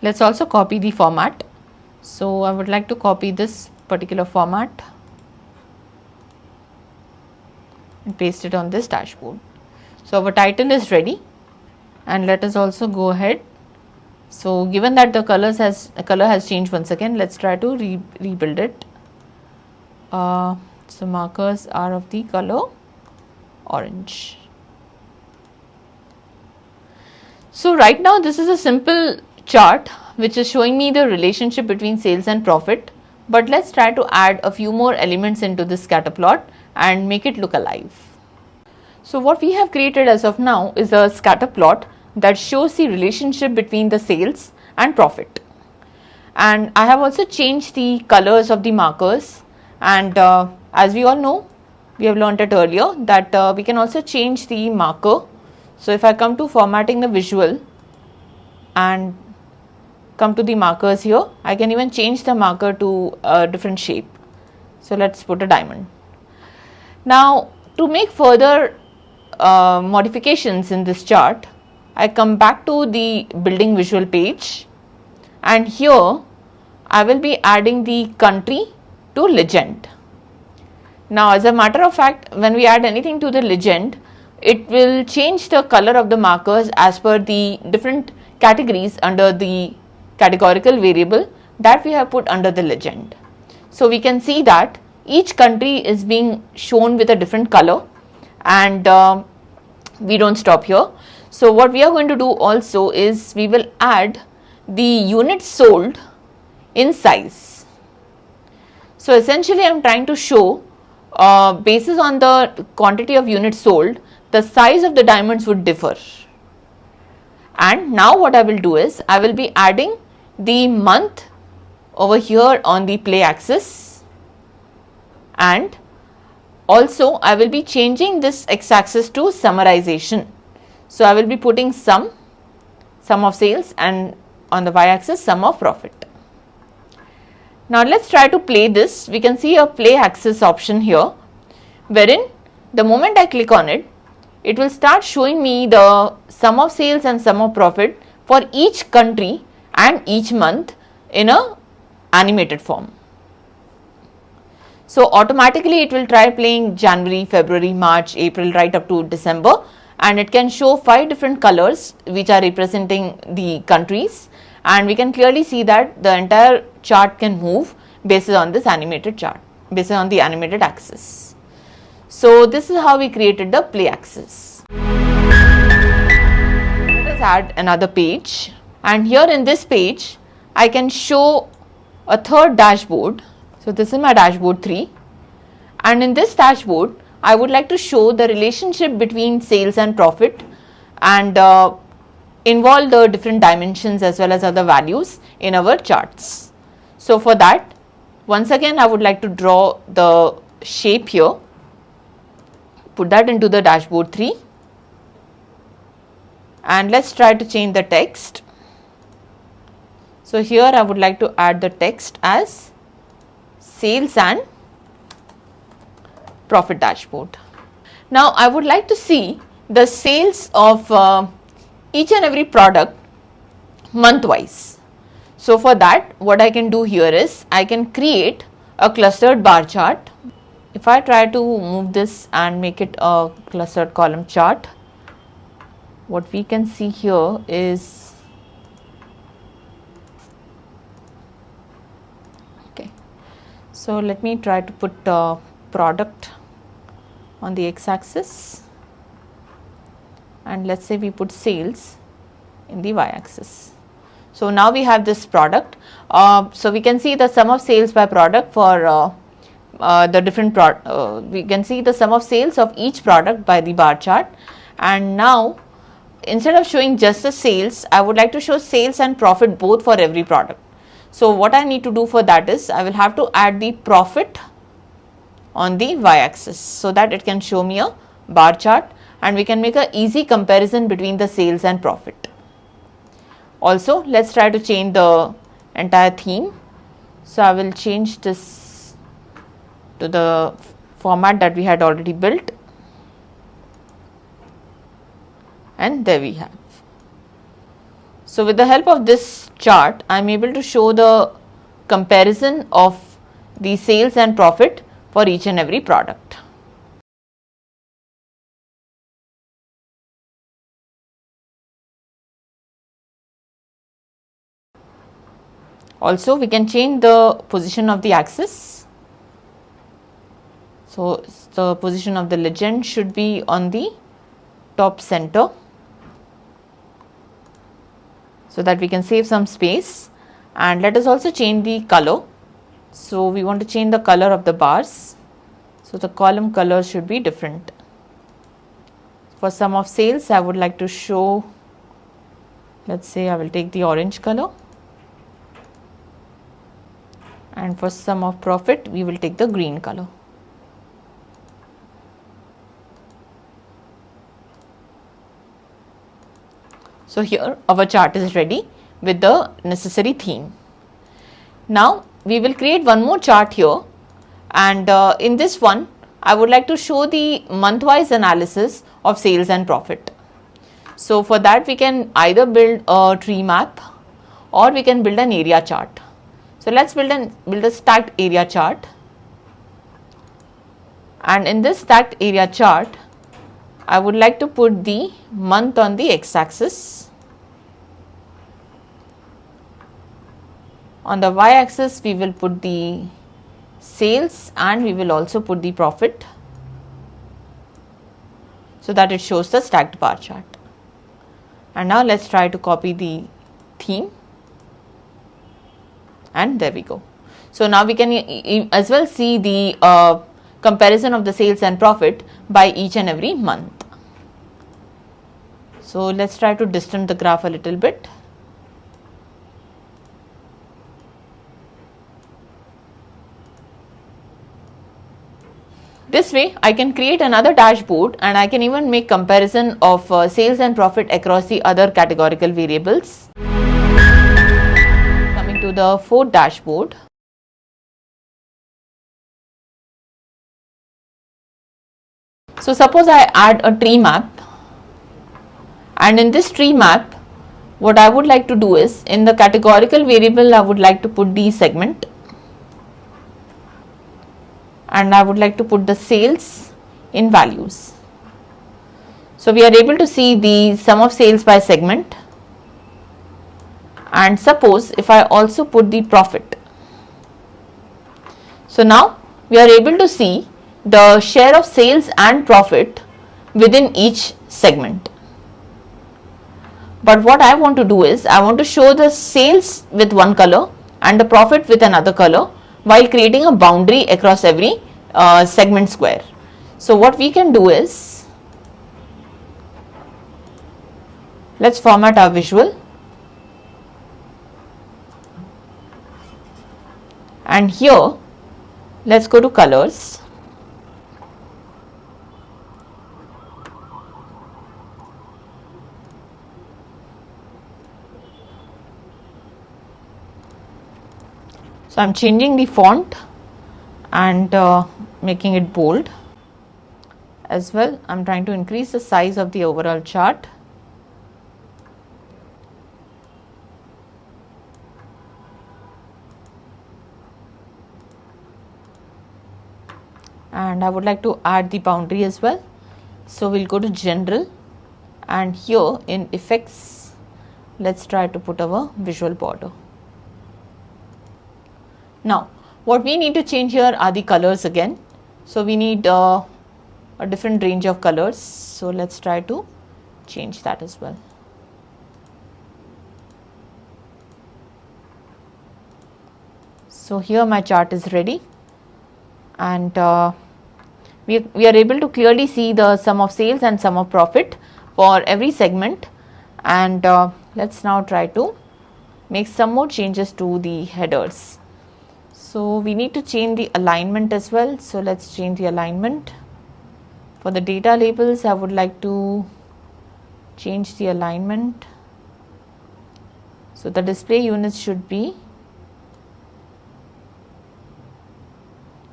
Let's also copy the format. So I would like to copy this particular format and paste it on this dashboard. So our title is ready, and let us also go ahead. So given that the color has changed once again, let's try to rebuild it. So markers are of the color orange. So right now this is a simple chart which is showing me the relationship between sales and profit, but let's try to add a few more elements into this scatter plot and make it look alive. So what we have created as of now is a scatter plot that shows the relationship between the sales and profit, and I have also changed the colors of the markers, and as we all know, we have learned it earlier that we can also change the marker. So if I come to formatting the visual and come to the markers here, I can even change the marker to a different shape. So let's put a diamond. Now to make further modifications in this chart, I come back to the building visual page, and here I will be adding the country to legend. Now as a matter of fact, when we add anything to the legend, it will change the color of the markers as per the different categories under the categorical variable that we have put under the legend. So we can see that each country is being shown with a different color, and we don't stop here. So what we are going to do also is we will add the units sold in size. So essentially I am trying to show basis on the quantity of units sold, the size of the diamonds would differ. And now what I will do is I will be adding the month over here on the play axis, and also I will be changing this x-axis to summarization. So I will be putting sum of sales, and on the y-axis sum of profit. Now let's try to play this. We can see a play axis option here, wherein the moment I click on it, it will start showing me the sum of sales and sum of profit for each country and each month in a animated form. So automatically it will try playing January, February, March, April right up to December, and it can show 5 different colors which are representing the countries, and we can clearly see that the entire chart can move based on this animated chart, based on the animated axis. So this is how we created the play axis. Let us add another page, and here in this page I can show a third dashboard. So this is my dashboard 3, and in this dashboard I would like to show the relationship between sales and profit and involve the different dimensions as well as other values in our charts. So for that, once again I would like to draw the shape here, put that into the dashboard 3, and let's try to change the text. So here I would like to add the text as sales and profit dashboard. Now I would like to see the sales of each and every product month wise. So for that, what I can do here is I can create a clustered bar chart. If I try to move this and make it a clustered column chart, what we can see here is, okay, so let me try to put product on the x-axis, and let's say we put sales in the y-axis. So now we have this product. So we can see the sum of sales by product for the different we can see the sum of sales of each product by the bar chart. And now instead of showing just the sales, I would like to show sales and profit both for every product. So what I need to do for that is I will have to add the profit on the y-axis so that it can show me a bar chart, and we can make an easy comparison between the sales and profit. Also, let's try to change the entire theme. So I will change this to the format that we had already built, and there we have. So with the help of this chart, I am able to show the comparison of the sales and profit for each and every product. Also, we can change the position of the axis. So the position of the legend should be on the top center, so that we can save some space. And let us also change the color. So we want to change the color of the bars. So the column color should be different. For sum of sales, I would like to show, let's say I will take the orange color, and for sum of profit we will take the green color. So here our chart is ready with the necessary theme. Now we will create one more chart here, and in this one I would like to show the month-wise analysis of sales and profit. So for that we can either build a tree map or we can build an area chart. So let's build a stacked area chart, and in this stacked area chart I would like to put the month on the x-axis. On the y-axis we will put the sales, and we will also put the profit, so that it shows the stacked bar chart. And now let's try to copy the theme, and there we go. So now we can as well see the comparison of the sales and profit by each and every month. So let's try to distance the graph a little bit. This way I can create another dashboard, and I can even make comparison of sales and profit across the other categorical variables. Coming to the fourth dashboard. So suppose I add a tree map, and in this tree map what I would like to do is, in the categorical variable I would like to put the segment, and I would like to put the sales in values. So we are able to see the sum of sales by segment, and suppose if I also put the profit. So now we are able to see the share of sales and profit within each segment. But what I want to do is, I want to show the sales with one color and the profit with another color while creating a boundary across every segment square. So what we can do is, let's format our visual, and here let's go to colors. So I'm changing the font and making it bold. As well, I'm trying to increase the size of the overall chart. And I would like to add the boundary as well. So we'll go to general, and here in effects, let's try to put our visual border. Now, what we need to change here are the colors again. So we need a different range of colors. So let's try to change that as well. So here my chart is ready, and we are able to clearly see the sum of sales and sum of profit for every segment. And let's now try to make some more changes to the headers. So we need to change the alignment as well. So let's change the alignment. For the data labels, I would like to change the alignment. So the display units should be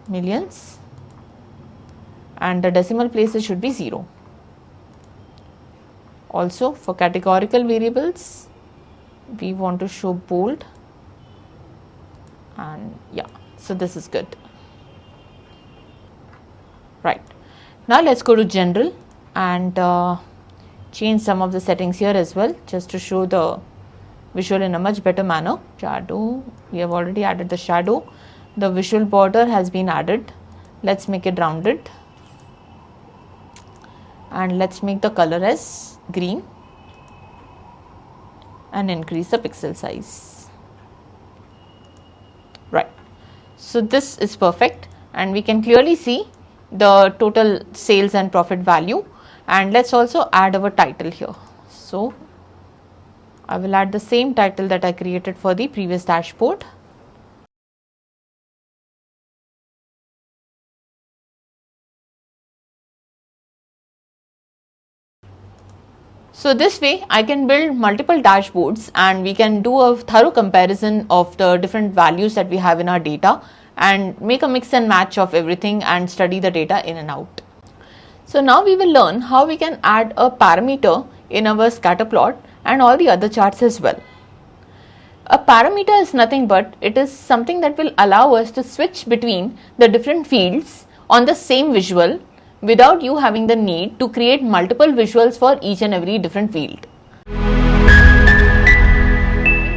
millions, and the decimal places should be 0. Also for categorical variables, we want to show bold, and yeah, so this is good. Right, now let's go to general and change some of the settings here as well, just to show the visual in a much better manner. Shadow, we have already added the shadow. The visual border has been added. Let's make it rounded, and let's make the color as green and increase the pixel size. Right, so this is perfect, and we can clearly see the total sales and profit value. And let's also add our title here. So I will add the same title that I created for the previous dashboard. So this way I can build multiple dashboards, and we can do a thorough comparison of the different values that we have in our data and make a mix and match of everything and study the data in and out. So now we will learn how we can add a parameter in our scatter plot and all the other charts as well. A parameter is nothing but it is something that will allow us to switch between the different fields on the same visual without you having the need to create multiple visuals for each and every different field.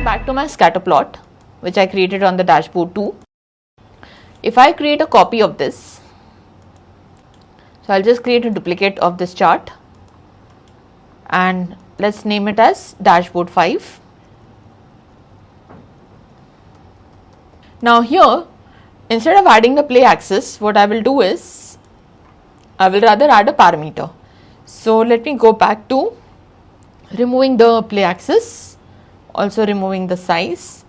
Back to my scatter plot, which I created on the dashboard too. If I create a copy of this, so I'll just create a duplicate of this chart, and let's name it as dashboard 5. Now here, instead of adding the play axis, what I will do is I will rather add a parameter. So let me go back to removing the play axis, also removing the size,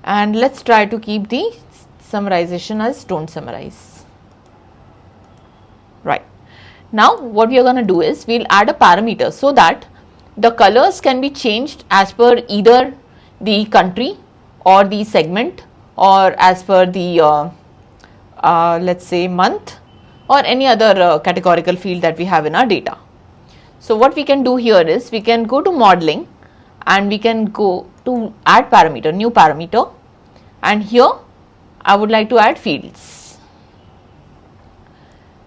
and let's try to keep the summarization as don't summarize. Right, now what we are going to do is we'll add a parameter so that the colors can be changed as per either the country or the segment, or as per the let's say month, or any other categorical field that we have in our data. So what we can do here is we can go to modeling, and we can go to add parameter, new parameter, and here I would like to add fields.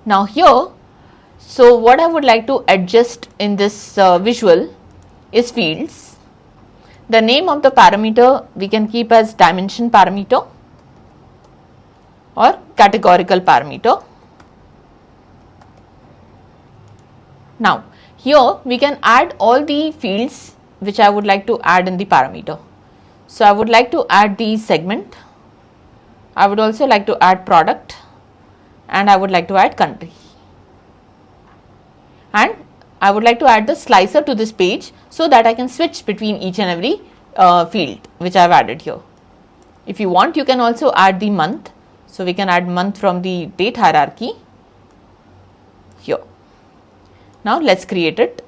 Now here, so what I would like to adjust in this visual is fields. The name of the parameter we can keep as dimension parameter or categorical parameter. Now here we can add all the fields which I would like to add in the parameter. So I would like to add the segment, I would also like to add product, and I would like to add country, and I would like to add the slicer to this page so that I can switch between each and every field which I have added here. If you want, you can also add the month. So we can add month from the date hierarchy here. Now let's create it.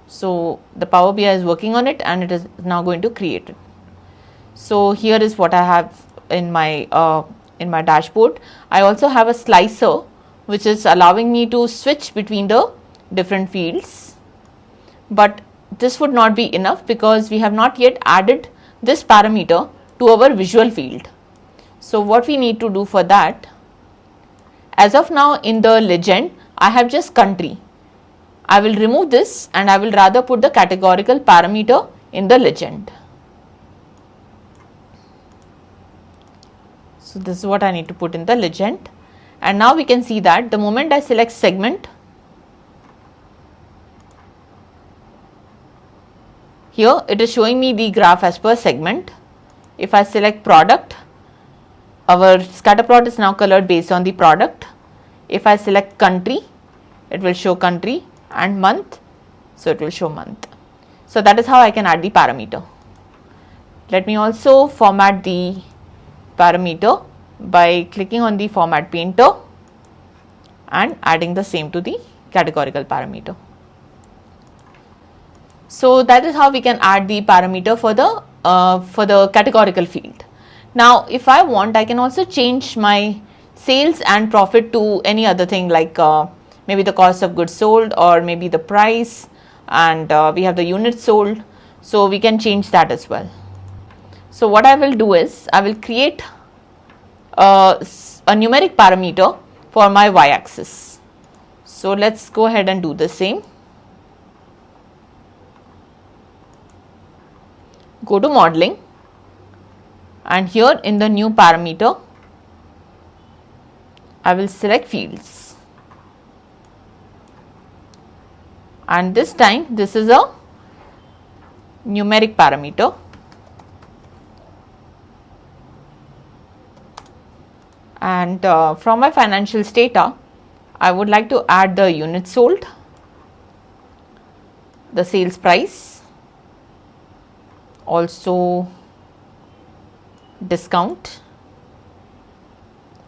So the Power BI is working on it and it is now going to create it. So here is what I have in my dashboard. I also have a slicer which is allowing me to switch between the different fields, but this would not be enough because we have not yet added this parameter to our visual field. So what we need to do for that, as of now in the legend I have just country. I will remove this and I will rather put the categorical parameter in the legend. So this is what I need to put in the legend. And now we can see that the moment I select segment, here it is showing me the graph as per segment. If I select product, our scatter plot is now colored based on the product. If I select country, it will show country, and month, so it will show month. So that is how I can add the parameter. Let me also format the parameter by clicking on the format painter and adding the same to the categorical parameter. So that is how we can add the parameter for the categorical field. Now if I want, I can also change my sales and profit to any other thing, like maybe the cost of goods sold or maybe the price, and we have the units sold, so we can change that as well. So what I will do is I will create a numeric parameter for my y-axis. So let's go ahead and do the same. Go to modeling, and here in the new parameter I will select fields, and this time this is a numeric parameter. And from my financials data, I would like to add the units sold, the sales price, also discount,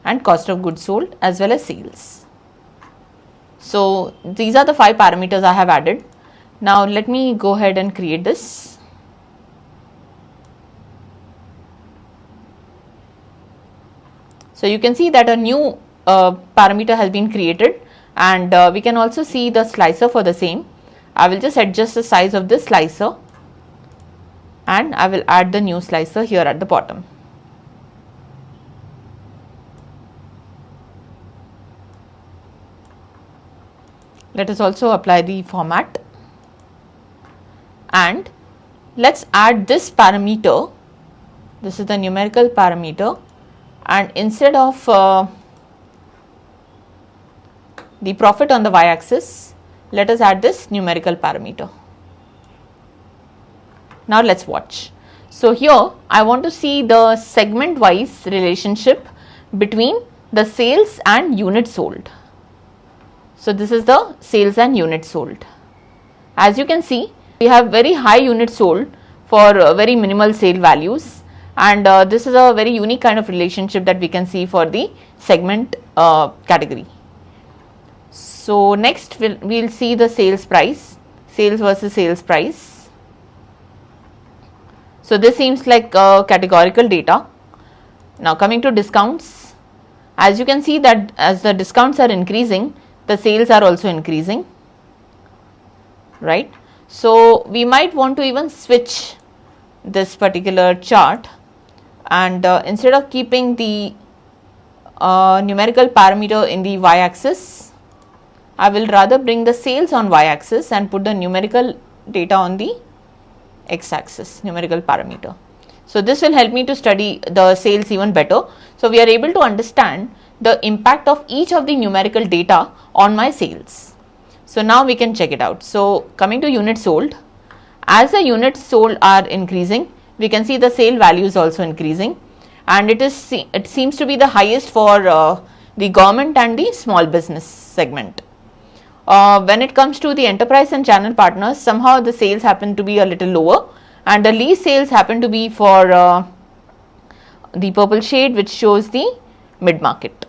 and cost of goods sold, as well as sales. So these are the 5 parameters I have added. Now let me go ahead and create this. So you can see that a new parameter has been created, and we can also see the slicer for the same. I will just adjust the size of this slicer, and I will add the new slicer here at the bottom. Let us also apply the format, and let's add this parameter. This is the numerical parameter, and instead of the profit on the y-axis, let us add this numerical parameter. Now let's watch. So here I want to see the segment wise relationship between the sales and units sold. So this is the sales and units sold. As you can see, we have very high units sold for very minimal sale values, and this is a very unique kind of relationship that we can see for the segment category. So next we'll see the sales price, sales versus sales price. So this seems like categorical data. Now coming to discounts, as you can see that as the discounts are increasing, the sales are also increasing, right? So we might want to even switch this particular chart, and instead of keeping the numerical parameter in the y-axis, I will rather bring the sales on y-axis and put the numerical data on the x-axis, numerical parameter. So this will help me to study the sales even better. So we are able to understand the impact of each of the numerical data on my sales. So now we can check it out. So coming to units sold, as the units sold are increasing, we can see the sale value is also increasing, and it seems to be the highest for the government and the small business segment. When it comes to the enterprise and channel partners, somehow the sales happen to be a little lower, and the least sales happen to be for the purple shade, which shows the mid-market.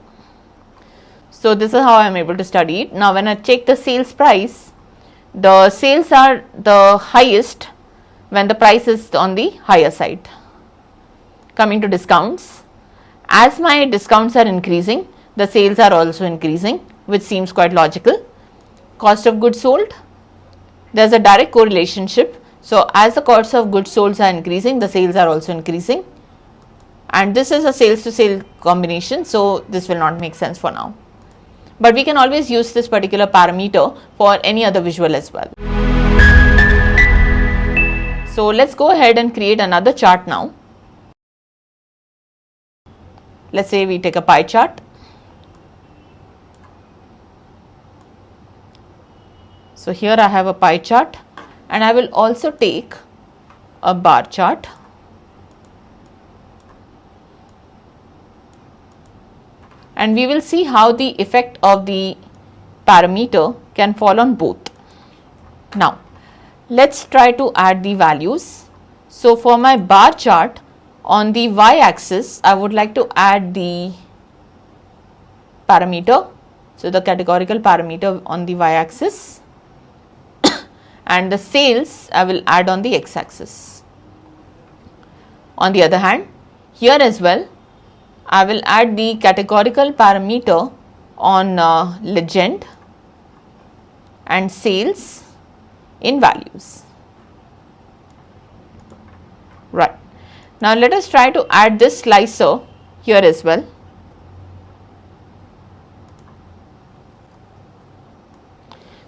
So this is how I am able to study it. Now when I check the sales price, the sales are the highest when the price is on the higher side. Coming to discounts, as my discounts are increasing, the sales are also increasing, which seems quite logical. Cost of goods sold, there is a direct correlation. So as the cost of goods sold are increasing, the sales are also increasing, and this is a sales to sale combination, so this will not make sense for now. But we can always use this particular parameter for any other visual as well. So let's go ahead and create another chart now. Let's say we take a pie chart. So here I have a pie chart, and I will also take a bar chart. And we will see how the effect of the parameter can fall on both. Now let's try to add the values. So for my bar chart, on the y-axis I would like to add the parameter, so the categorical parameter on the y-axis, and the sales I will add on the x-axis. On the other hand, here as well I will add the categorical parameter on legend and sales in values. Right. Now let us try to add this slicer here as well.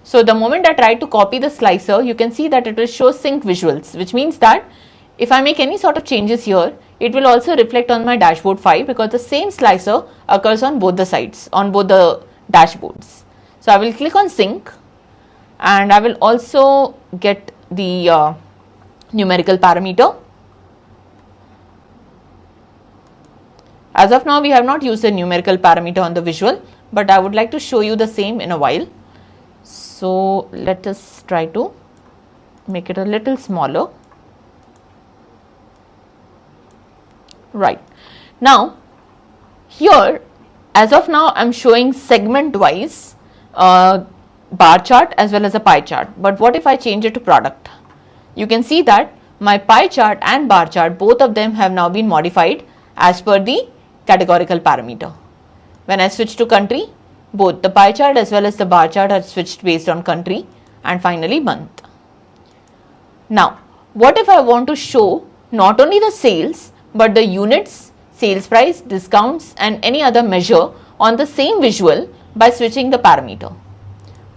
So the moment I try to copy the slicer, you can see that it will show sync visuals, which means that if I make any sort of changes here, it will also reflect on my dashboard file, because the same slicer occurs on both the sides, on both the dashboards. So I will click on sync, and I will also get the numerical parameter. As of now, we have not used the numerical parameter on the visual, but I would like to show you the same in a while. So let us try to make it a little smaller. Right. Now here, as of now, I am showing segment wise bar chart as well as a pie chart. But what if I change it to product? You can see that my pie chart and bar chart, both of them have now been modified as per the categorical parameter. When I switch to country, both the pie chart as well as the bar chart are switched based on country, and finally month. Now what if I want to show not only the sales but the units, sales price, discounts and any other measure on the same visual by switching the parameter?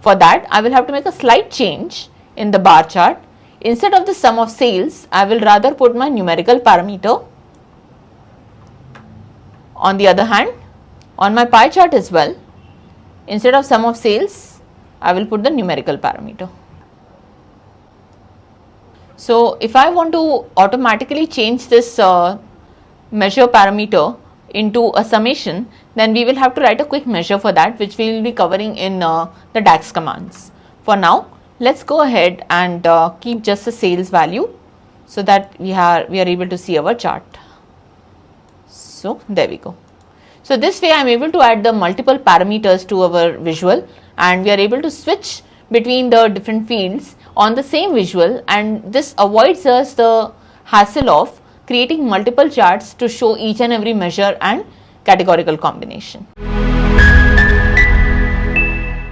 For that, I will have to make a slight change in the bar chart. Instead of the sum of sales, I will rather put my numerical parameter. On the other hand, on my pie chart as well, instead of sum of sales, I will put the numerical parameter. So if I want to automatically change this measure parameter into a summation, then we will have to write a quick measure for that, which we will be covering in the DAX commands. For now, let's go ahead and keep just the sales value so that we are able to see our chart. So there we go. So this way I am able to add the multiple parameters to our visual, and we are able to switch between the different fields on the same visual, and this avoids us the hassle of creating multiple charts to show each and every measure and categorical combination.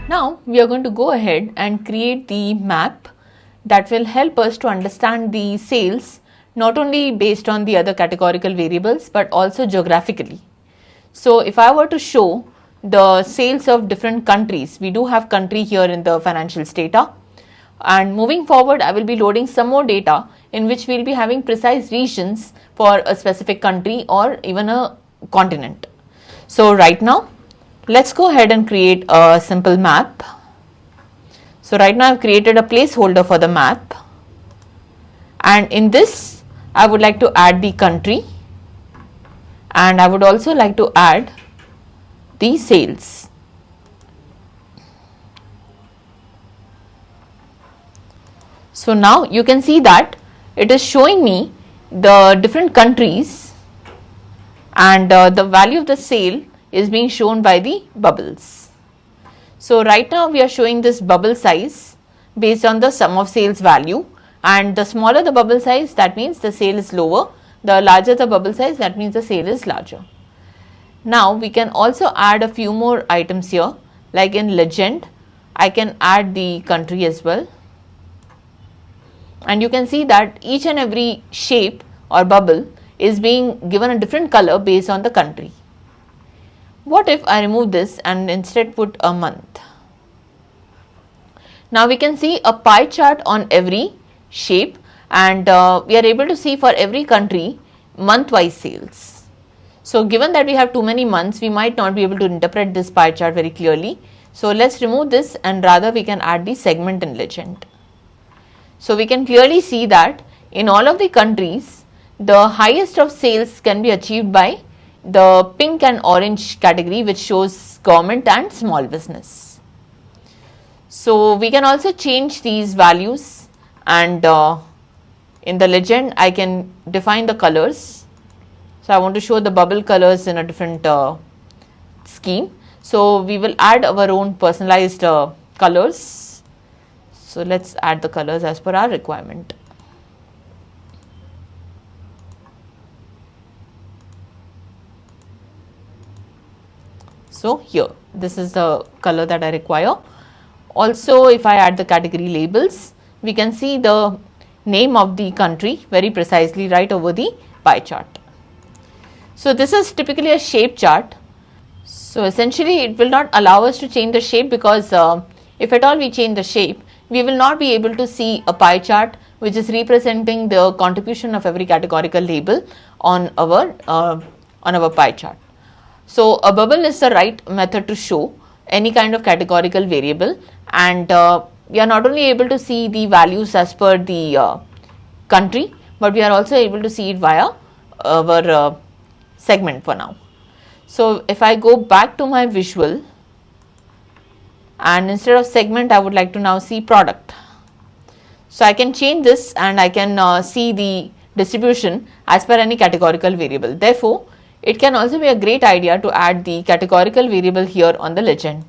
Now we are going to go ahead and create the map that will help us to understand the sales not only based on the other categorical variables but also geographically. So if I were to show the sales of different countries, we do have country here in the financials data, and moving forward I will be loading some more data in which we will be having precise regions for a specific country or even a continent. So right now let's go ahead and create a simple map. So right now I have created a placeholder for the map, and in this I would like to add the country, and I would also like to add the sales. So now you can see that it is showing me the different countries, and the value of the sale is being shown by the bubbles. So right now we are showing this bubble size based on the sum of sales value, and the smaller the bubble size, that means the sale is lower, the larger the bubble size, that means the sale is larger. Now we can also add a few more items here, like in legend I can add the country as well, and you can see that each and every shape or bubble is being given a different color based on the country. What if I remove this and instead put a month? Now we can see a pie chart on every shape, and we are able to see for every country month-wise sales. So given that we have too many months, we might not be able to interpret this pie chart very clearly. So let's remove this, and rather we can add the segment in legend. So we can clearly see that in all of the countries, the highest of sales can be achieved by the pink and orange category, which shows government and small business. So we can also change these values, and in the legend I can define the colors. So I want to show the bubble colors in a different scheme. So we will add our own personalized colors. So let's add the colors as per our requirement. So here, this is the color that I require. Also, if I add the category labels, we can see the name of the country very precisely right over the pie chart. So this is typically a shape chart. So essentially it will not allow us to change the shape, because if at all we change the shape, we will not be able to see a pie chart which is representing the contribution of every categorical label on our pie chart. So a bubble is the right method to show any kind of categorical variable, and we are not only able to see the values as per the country, but we are also able to see it via our segment for now. So if I go back to my visual, and instead of segment I would like to now see product. So I can change this, and I can see the distribution as per any categorical variable. Therefore, it can also be a great idea to add the categorical variable here on the legend,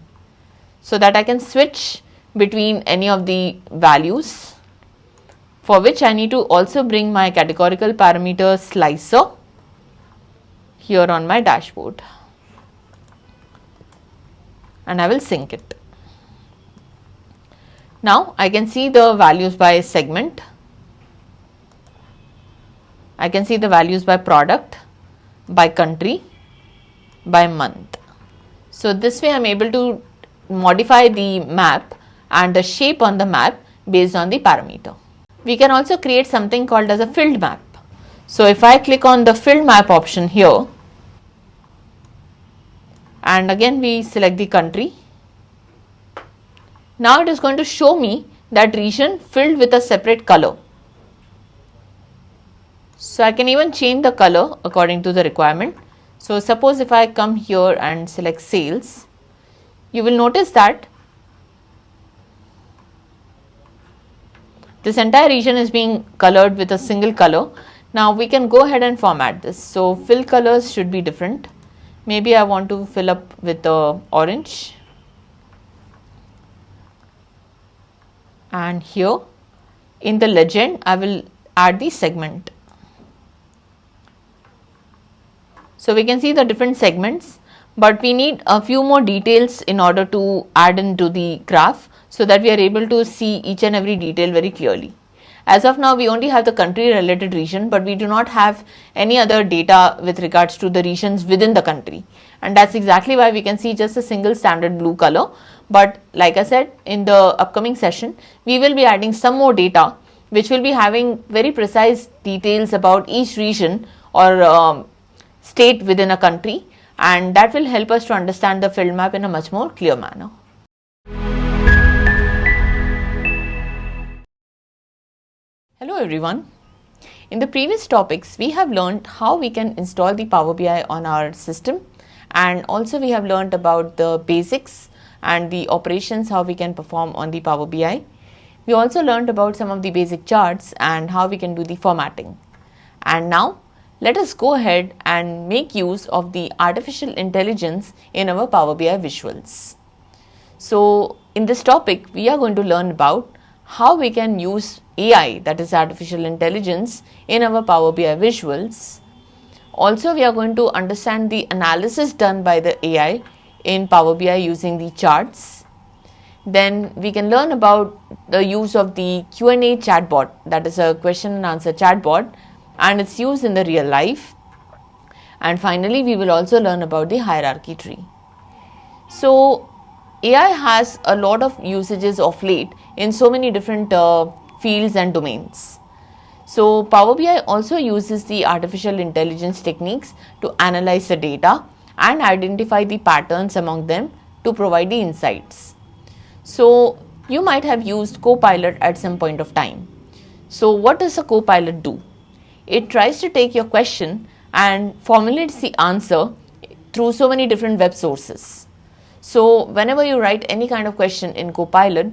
so that I can switch between any of the values, for which I need to also bring my categorical parameter slicer here on my dashboard, and I will sync it. Now I can see the values by segment, I can see the values by product, by country, by month. So this way I am able to modify the map and the shape on the map based on the parameter. We can also create something called as a filled map. So if I click on the filled map option here, and again we select the country, now it is going to show me that region filled with a separate color. So I can even change the color according to the requirement. So suppose if I come here and select sales, you will notice that this entire region is being colored with a single color. Now we can go ahead and format this. So fill colors should be different. Maybe I want to fill up with orange, and here in the legend I will add the segment. So we can see the different segments, but we need a few more details in order to add into the graph, so that we are able to see each and every detail very clearly. As of now, we only have the country related region, but we do not have any other data with regards to the regions within the country. And that's exactly why we can see just a single standard blue color. But like I said, in the upcoming session, we will be adding some more data, which will be having very precise details about each region or state within a country, and that will help us to understand the field map in a much more clear manner. Hello everyone. In the previous topics, we have learned how we can install the Power BI on our system, and also we have learned about the basics and the operations, how we can perform on the Power BI. We also learned about some of the basic charts and how we can do the formatting. And now let us go ahead and make use of the artificial intelligence in our Power BI visuals. So in this topic, we are going to learn about how we can use AI, that is artificial intelligence, in our Power BI visuals. Also, we are going to understand the analysis done by the AI in Power BI using the charts. Then we can learn about the use of the Q&A chatbot, that is a question and answer chatbot, and its use in the real life. And finally, we will also learn about the hierarchy tree. So AI has a lot of usages of late in so many different fields and domains. So Power BI also uses the artificial intelligence techniques to analyze the data and identify the patterns among them to provide the insights. So you might have used Copilot at some point of time. So what does a Copilot do? It tries to take your question and formulates the answer through so many different web sources. So whenever you write any kind of question in Copilot,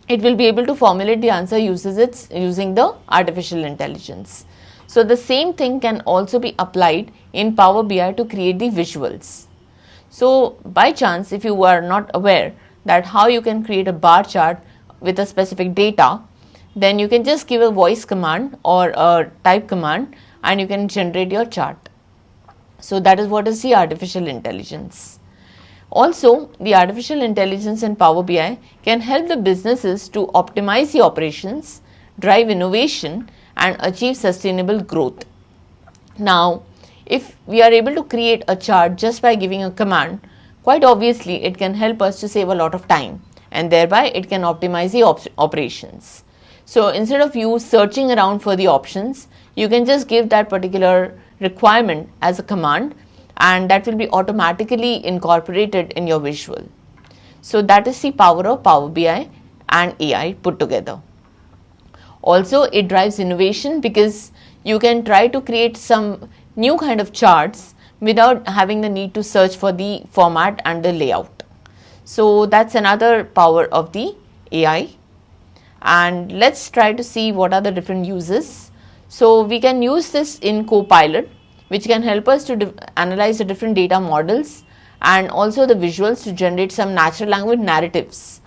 it will be able to formulate the answer using the artificial intelligence. So the same thing can also be applied in Power BI to create the visuals. So by chance, if you are not aware that how you can create a bar chart with a specific data, then you can just give a voice command or a type command and you can generate your chart. So that is what is the artificial intelligence. Also, the artificial intelligence in Power BI can help the businesses to optimize the operations, drive innovation, and achieve sustainable growth. Now, if we are able to create a chart just by giving a command, quite obviously it can help us to save a lot of time, and thereby it can optimize the operations. So instead of you searching around for the options, you can just give that particular requirement as a command, and that will be automatically incorporated in your visual. So that is the power of Power BI and AI put together. Also, it drives innovation because you can try to create some new kind of charts without having the need to search for the format and the layout. So that's another power of the AI. And let's try to see what are the different uses. So we can use this in Copilot, which can help us to analyze the different data models and also the visuals to generate some natural language narratives.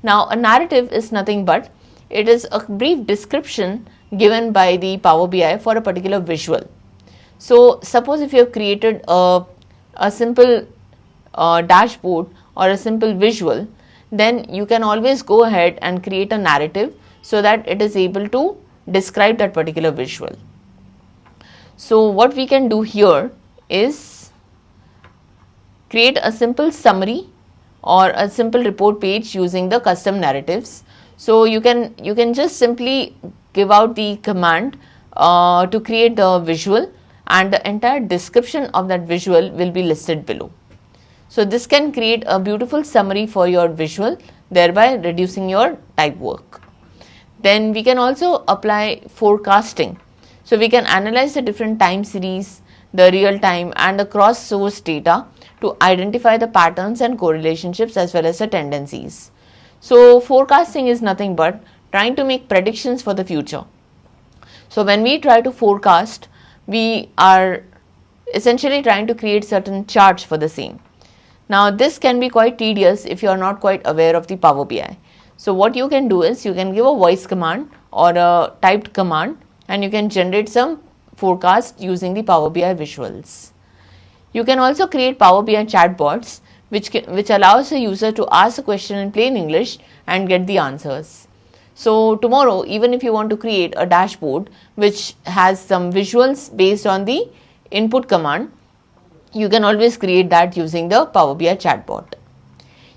Now, a narrative is nothing but it is a brief description given by the Power BI for a particular visual. So suppose if you have created a simple dashboard or a simple visual, then you can always go ahead and create a narrative so that it is able to describe that particular visual. So what we can do here is create a simple summary or a simple report page using the custom narratives. So you can just simply give out the command to create the visual, and the entire description of that visual will be listed below. So this can create a beautiful summary for your visual, thereby reducing your type work. Then we can also apply forecasting. So we can analyze the different time series, the real time and the cross source data to identify the patterns and correlationships as well as the tendencies. So forecasting is nothing but trying to make predictions for the future. So when we try to forecast, we are essentially trying to create certain charts for the same. Now this can be quite tedious if you are not quite aware of the Power BI. So what you can do is you can give a voice command or a typed command and you can generate some forecast using the Power BI visuals. You can also create Power BI chatbots which allows the user to ask a question in plain English and get the answers. So tomorrow, even if you want to create a dashboard which has some visuals based on the input command, you can always create that using the Power BI chatbot.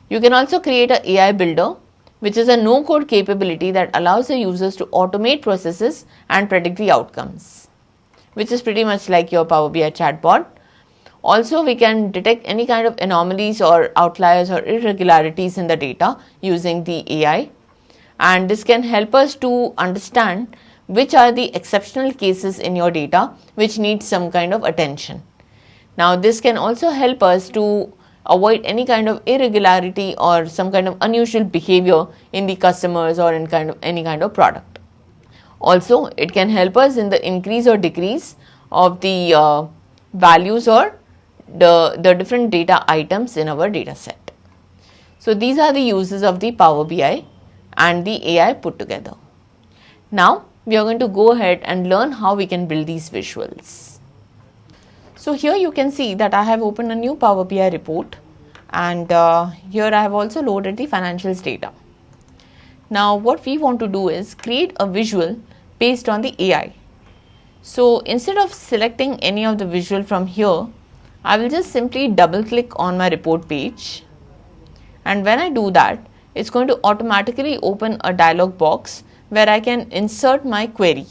You can also create an AI builder, which is a no-code capability that allows the users to automate processes and predict the outcomes, which is pretty much like your Power BI chatbot. Also, we can detect any kind of anomalies or outliers or irregularities in the data using the AI, and this can help us to understand which are the exceptional cases in your data which need some kind of attention. Now this can also help us to avoid any kind of irregularity or some kind of unusual behavior in the customers or in any kind of product. Also, it can help us in the increase or decrease of the values or the different data items in our data set. So these are the uses of the Power BI and the AI put together. Now we are going to go ahead and learn how we can build these visuals. So here you can see that I have opened a new Power BI report, and here I have also loaded the financials data. Now what we want to do is create a visual based on the AI. So instead of selecting any of the visual from here, I will just simply double click on my report page, and when I do that, it's going to automatically open a dialog box where I can insert my query.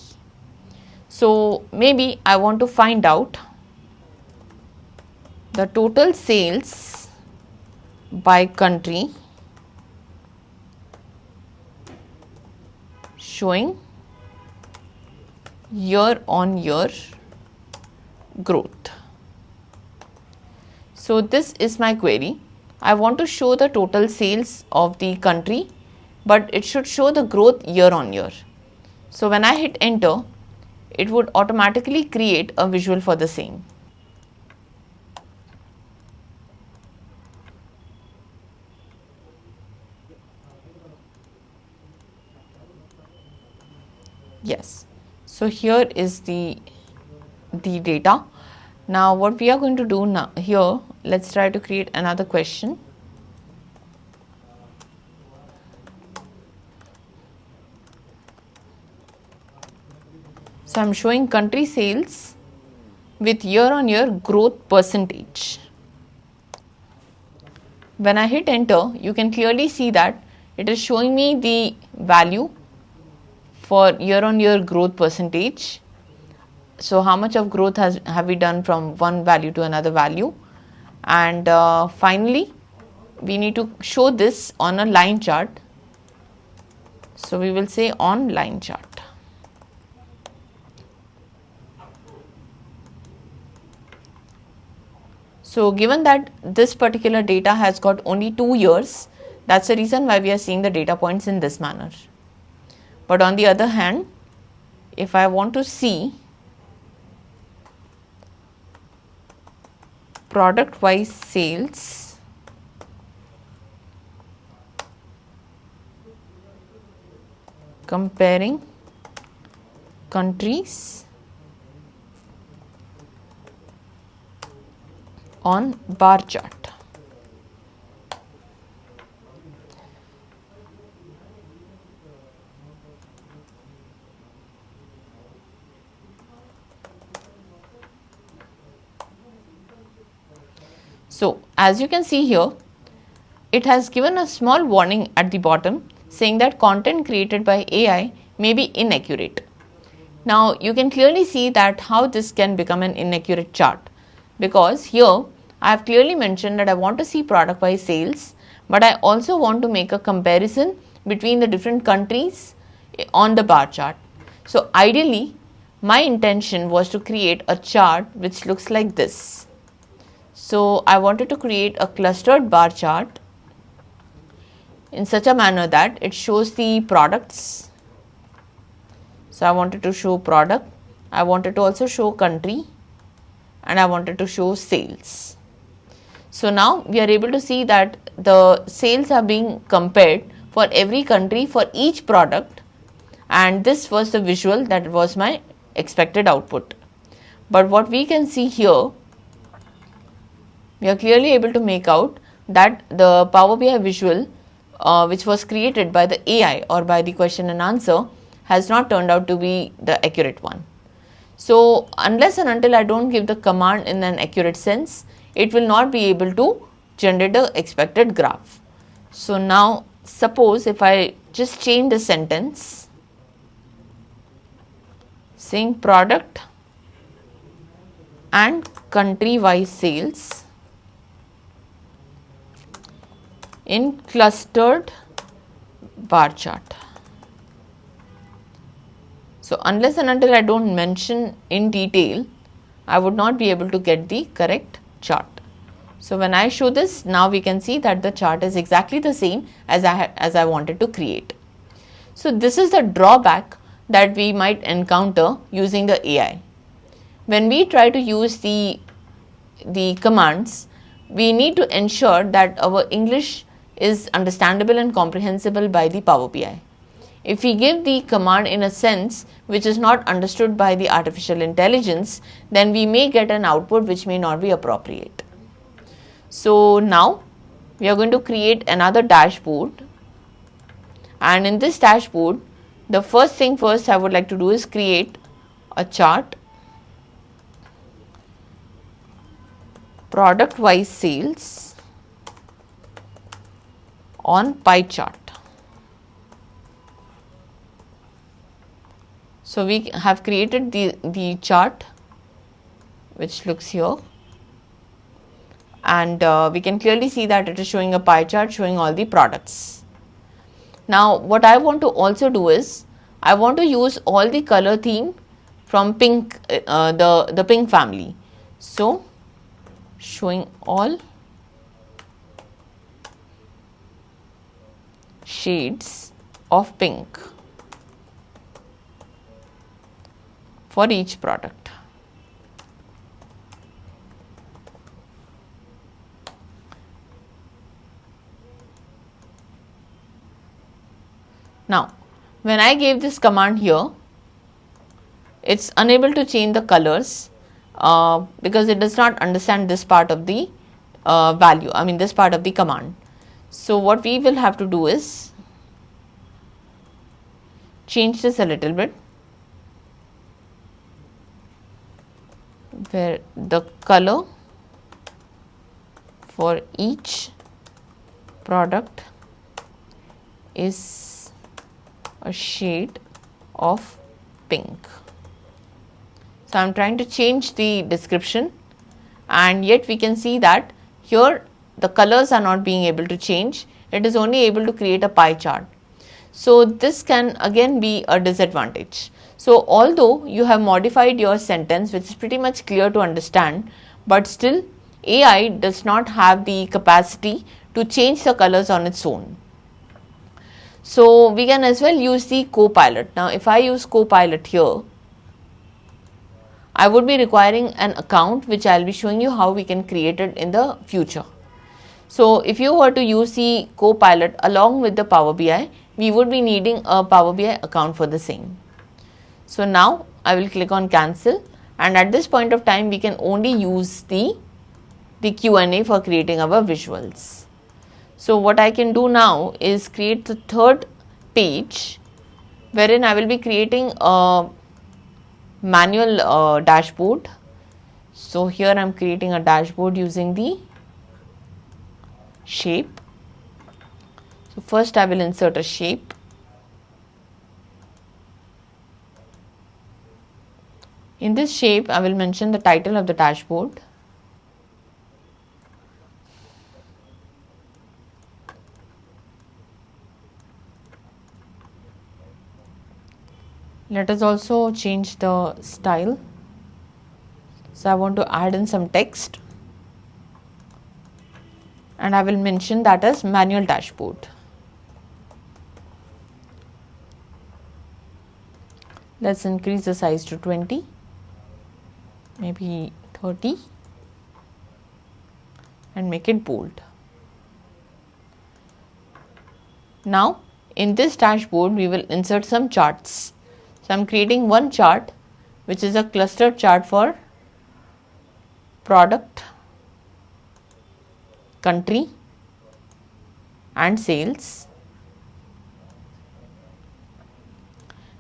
So maybe I want to find out the total sales by country showing year-on-year growth. So this is my query. I want to show the total sales of the country, but it should show the growth year-on-year. So when I hit enter, it would automatically create a visual for the same. Yes, so here is the data. Now what we are going to do now here, let's try to create another question. So I'm showing country sales with year-on-year growth percentage. When I hit enter, you can clearly see that it is showing me the value for year-on-year growth percentage. So how much of growth have we done from one value to another value, and finally we need to show this on a line chart. So we will say on line chart. So given that this particular data has got only 2 years, that's the reason why we are seeing the data points in this manner. But on the other hand, if I want to see product wise sales comparing countries on bar chart. So as you can see here, it has given a small warning at the bottom saying that content created by AI may be inaccurate. Now you can clearly see that how this can become an inaccurate chart, because here I have clearly mentioned that I want to see product by sales, but I also want to make a comparison between the different countries on the bar chart. So ideally my intention was to create a chart which looks like this. So I wanted to create a clustered bar chart in such a manner that it shows the products. So I wanted to show product, I wanted to also show country, and I wanted to show sales. So now we are able to see that the sales are being compared for every country for each product, and this was the visual that was my expected output. But what we can see here, we are clearly able to make out that the Power BI visual which was created by the AI or by the question and answer has not turned out to be the accurate one. So unless and until I don't give the command in an accurate sense, it will not be able to generate the expected graph. So now suppose if I just change the sentence saying product and country wise sales in clustered bar chart. So unless and until I don't mention in detail, I would not be able to get the correct chart. So when I show this, now we can see that the chart is exactly the same as I wanted to create. So this is the drawback that we might encounter using the AI. When we try to use the commands, we need to ensure that our English is understandable and comprehensible by the Power BI. If we give the command in a sense which is not understood by the artificial intelligence, then we may get an output which may not be appropriate. So now we are going to create another dashboard, and in this dashboard, the first thing first I would like to do is create a chart, product wise sales on pie chart. So we have created the chart which looks here, and we can clearly see that it is showing a pie chart showing all the products. Now what I want to also do is I want to use all the color theme from pink, the pink family. So showing all shades of pink for each product. Now, when I gave this command here, it's unable to change the colors because it does not understand this part of the this part of the command. So what we will have to do is change this a little bit, where the color for each product is a shade of pink. So I am trying to change the description, and yet we can see that here the colors are not being able to change. It is only able to create a pie chart. So this can again be a disadvantage. So although you have modified your sentence, which is pretty much clear to understand, but still AI does not have the capacity to change the colors on its own. So we can as well use the Copilot. Now if I use Copilot here, I would be requiring an account which I will be showing you how we can create it in the future. So if you were to use the Copilot along with the Power BI, we would be needing a Power BI account for the same. So now I will click on cancel, and at this point of time we can only use the Q&A for creating our visuals. So what I can do now is create the third page wherein I will be creating a manual dashboard. So here I am creating a dashboard using the shape. So first I will insert a shape. In this shape I will mention the title of the dashboard. Let us also change the style. So I want to add in some text, and I will mention that as manual dashboard. Let's increase the size to 20, maybe 30, and make it bold. Now in this dashboard we will insert some charts. So I am creating one chart which is a clustered chart for product, country and sales.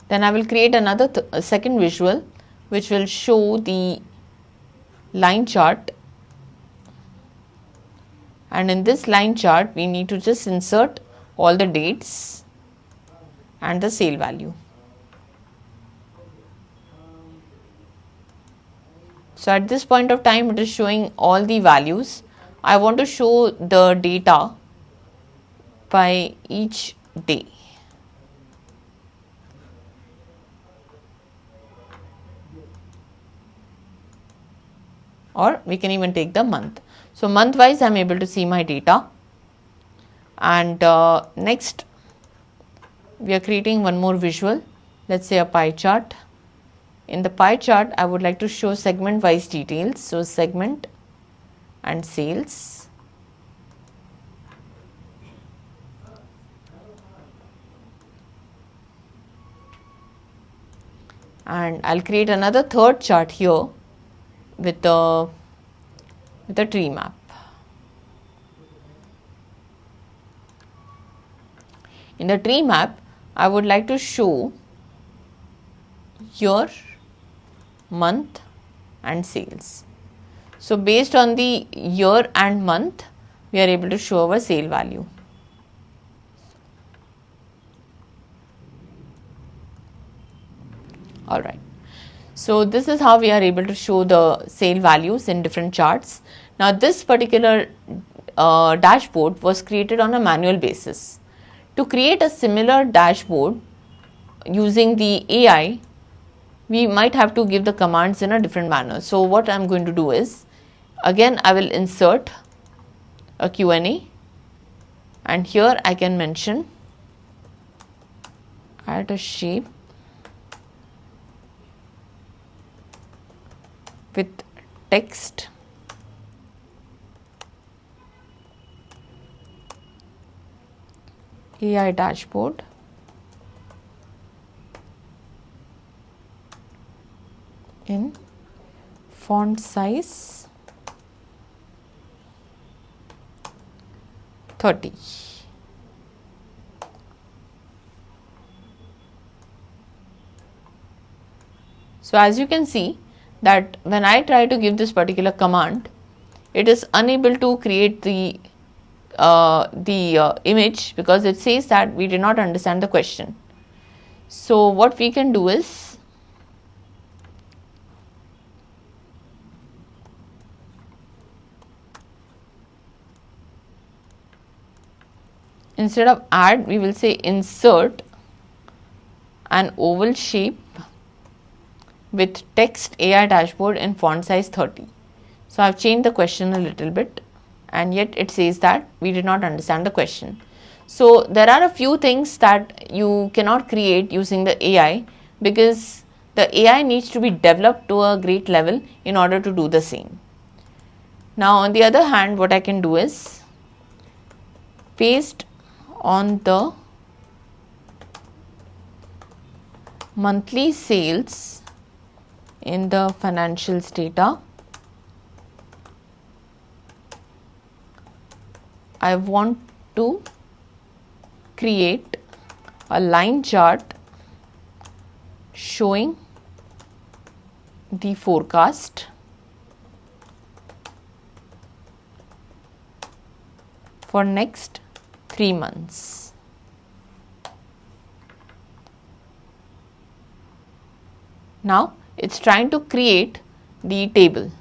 Then I will create another second visual which will show the line chart, and in this line chart we need to just insert all the dates and the sale value. So at this point of time it is showing all the values. I want to show the data by each day. or we can even take the month. So month wise I am able to see my data. And next we are creating one more visual, let's say a pie chart. In the pie chart I would like to show segment wise details, so segment and sales. And I'll create another third chart here with a tree map. In the tree map, I would like to show year, month and sales. So based on the year and month, we are able to show our sale value. Alright, so this is how we are able to show the sale values in different charts. Now this particular dashboard was created on a manual basis. To create a similar dashboard using the AI, we might have to give the commands in a different manner. So what I am going to do is, again I will insert a Q&A, and here I can mention add a shape with text AI dashboard in font size 30. So as you can see that when I try to give this particular command, it is unable to create the image because it says that we did not understand the question. So what we can do is instead of add, we will say insert an oval shape with text AI dashboard in font size 30. So I've changed the question a little bit, and yet it says that we did not understand the question. So there are a few things that you cannot create using the AI because the AI needs to be developed to a great level in order to do the same. Now on the other hand, what I can do is paste on the monthly sales in the financials data. I want to create a line chart showing the forecast for next 3 months. Now it's trying to create the table.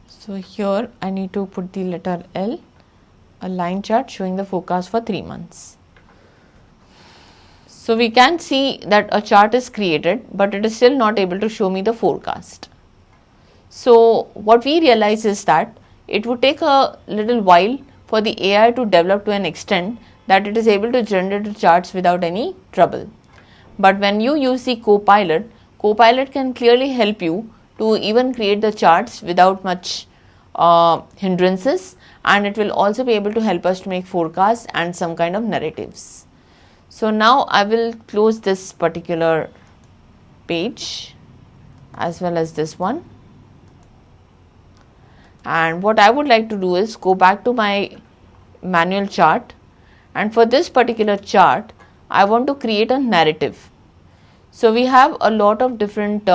So here I need to put the letter L, a line chart showing the forecast for 3 months. So we can see that a chart is created, but it is still not able to show me the forecast. So what we realize is that it would take a little while for the AI to develop to an extent that it is able to generate the charts without any trouble. But when you use the Copilot, Copilot can clearly help you to even create the charts without much hindrances, and it will also be able to help us to make forecasts and some kind of narratives. So now I will close this particular page as well as this one. And what I would like to do is go back to my manual chart, and for this particular chart I want to create a narrative. So we have a lot of different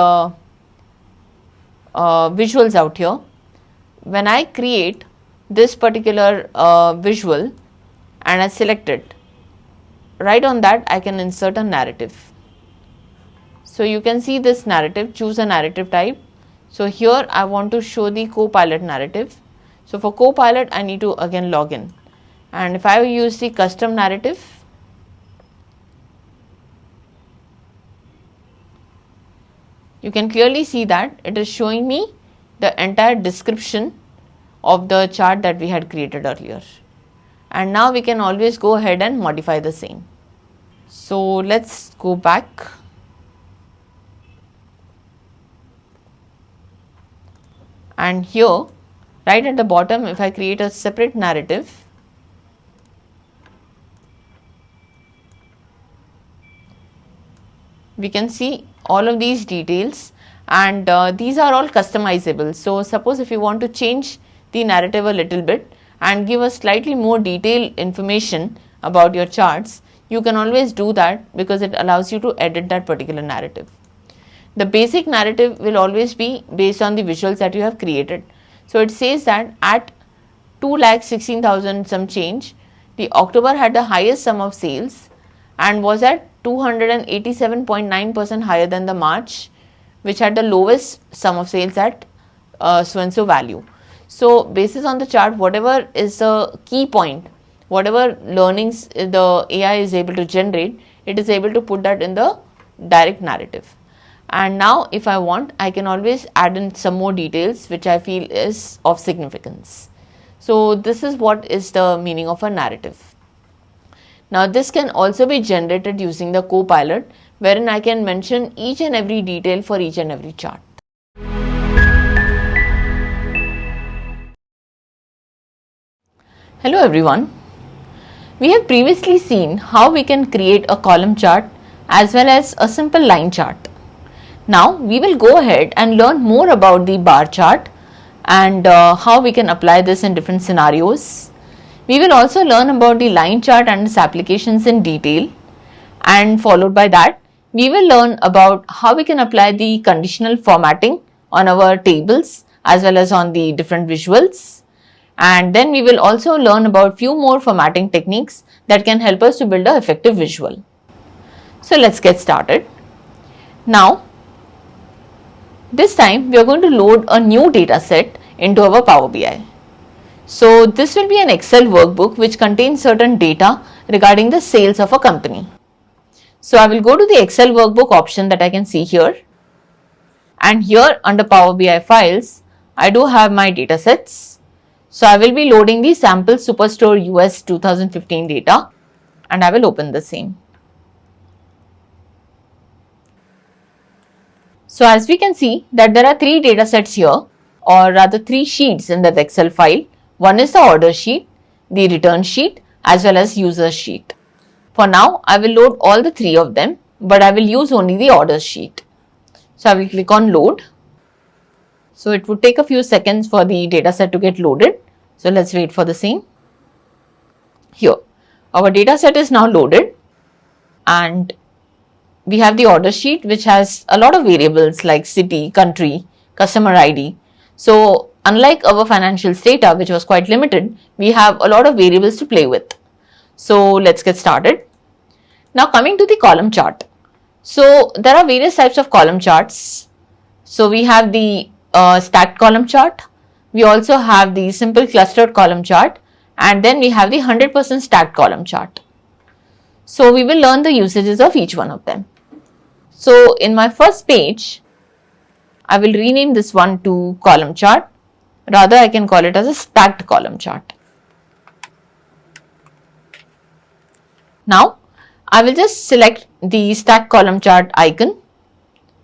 visuals out here. When I create this particular visual and I select it, right on that I can insert a narrative. So you can see this narrative, choose a narrative type. So here I want to show the Copilot narrative. So for Copilot I need to again log in. And if I use the custom narrative, you can clearly see that it is showing me the entire description of the chart that we had created earlier. And now we can always go ahead and modify the same. So let's go back. And here, right at the bottom, if I create a separate narrative, we can see all of these details, and these are all customizable. So suppose if you want to change the narrative a little bit and give a slightly more detailed information about your charts, you can always do that because it allows you to edit that particular narrative. The basic narrative will always be based on the visuals that you have created. So it says that at 2,16,000 some change, the October had the highest sum of sales and was at 287.9% higher than the March, which had the lowest sum of sales at so and so value. So basis on the chart, whatever is the key point, whatever learnings the AI is able to generate, it is able to put that in the direct narrative. And now if I want, I can always add in some more details which I feel is of significance. So this is what is the meaning of a narrative. Now this can also be generated using the Copilot, wherein I can mention each and every detail for each and every chart. Hello everyone. We have previously seen how we can create a column chart as well as a simple line chart. Now we will go ahead and learn more about the bar chart and how we can apply this in different scenarios. We will also learn about the line chart and its applications in detail, and followed by that we will learn about how we can apply the conditional formatting on our tables as well as on the different visuals. And then we will also learn about few more formatting techniques that can help us to build an effective visual. So let's get started. Now this time we are going to load a new data set into our Power BI. So this will be an Excel workbook which contains certain data regarding the sales of a company. So I will go to the Excel workbook option that I can see here, and here under Power BI files I do have my data sets. So I will be loading the sample Superstore US 2015 data, and I will open the same. So as we can see that there are three data sets here, or rather three sheets in that Excel file. One is the order sheet, the return sheet as well as user sheet. For now I will load all the three of them, but I will use only the order sheet. So I will click on load. So it would take a few seconds for the data set to get loaded. So let's wait for the same. Here our data set is now loaded, and we have the order sheet which has a lot of variables like city, country, customer ID. So unlike our financials data which was quite limited, we have a lot of variables to play with. So let's get started. Now coming to the column chart. So there are various types of column charts. So we have the stacked column chart, we also have the simple clustered column chart, and then we have the 100% stacked column chart. So we will learn the usages of each one of them. So in my first page, I will rename this one to column chart. Rather, I can call it as a stacked column chart. Now, I will just select the stacked column chart icon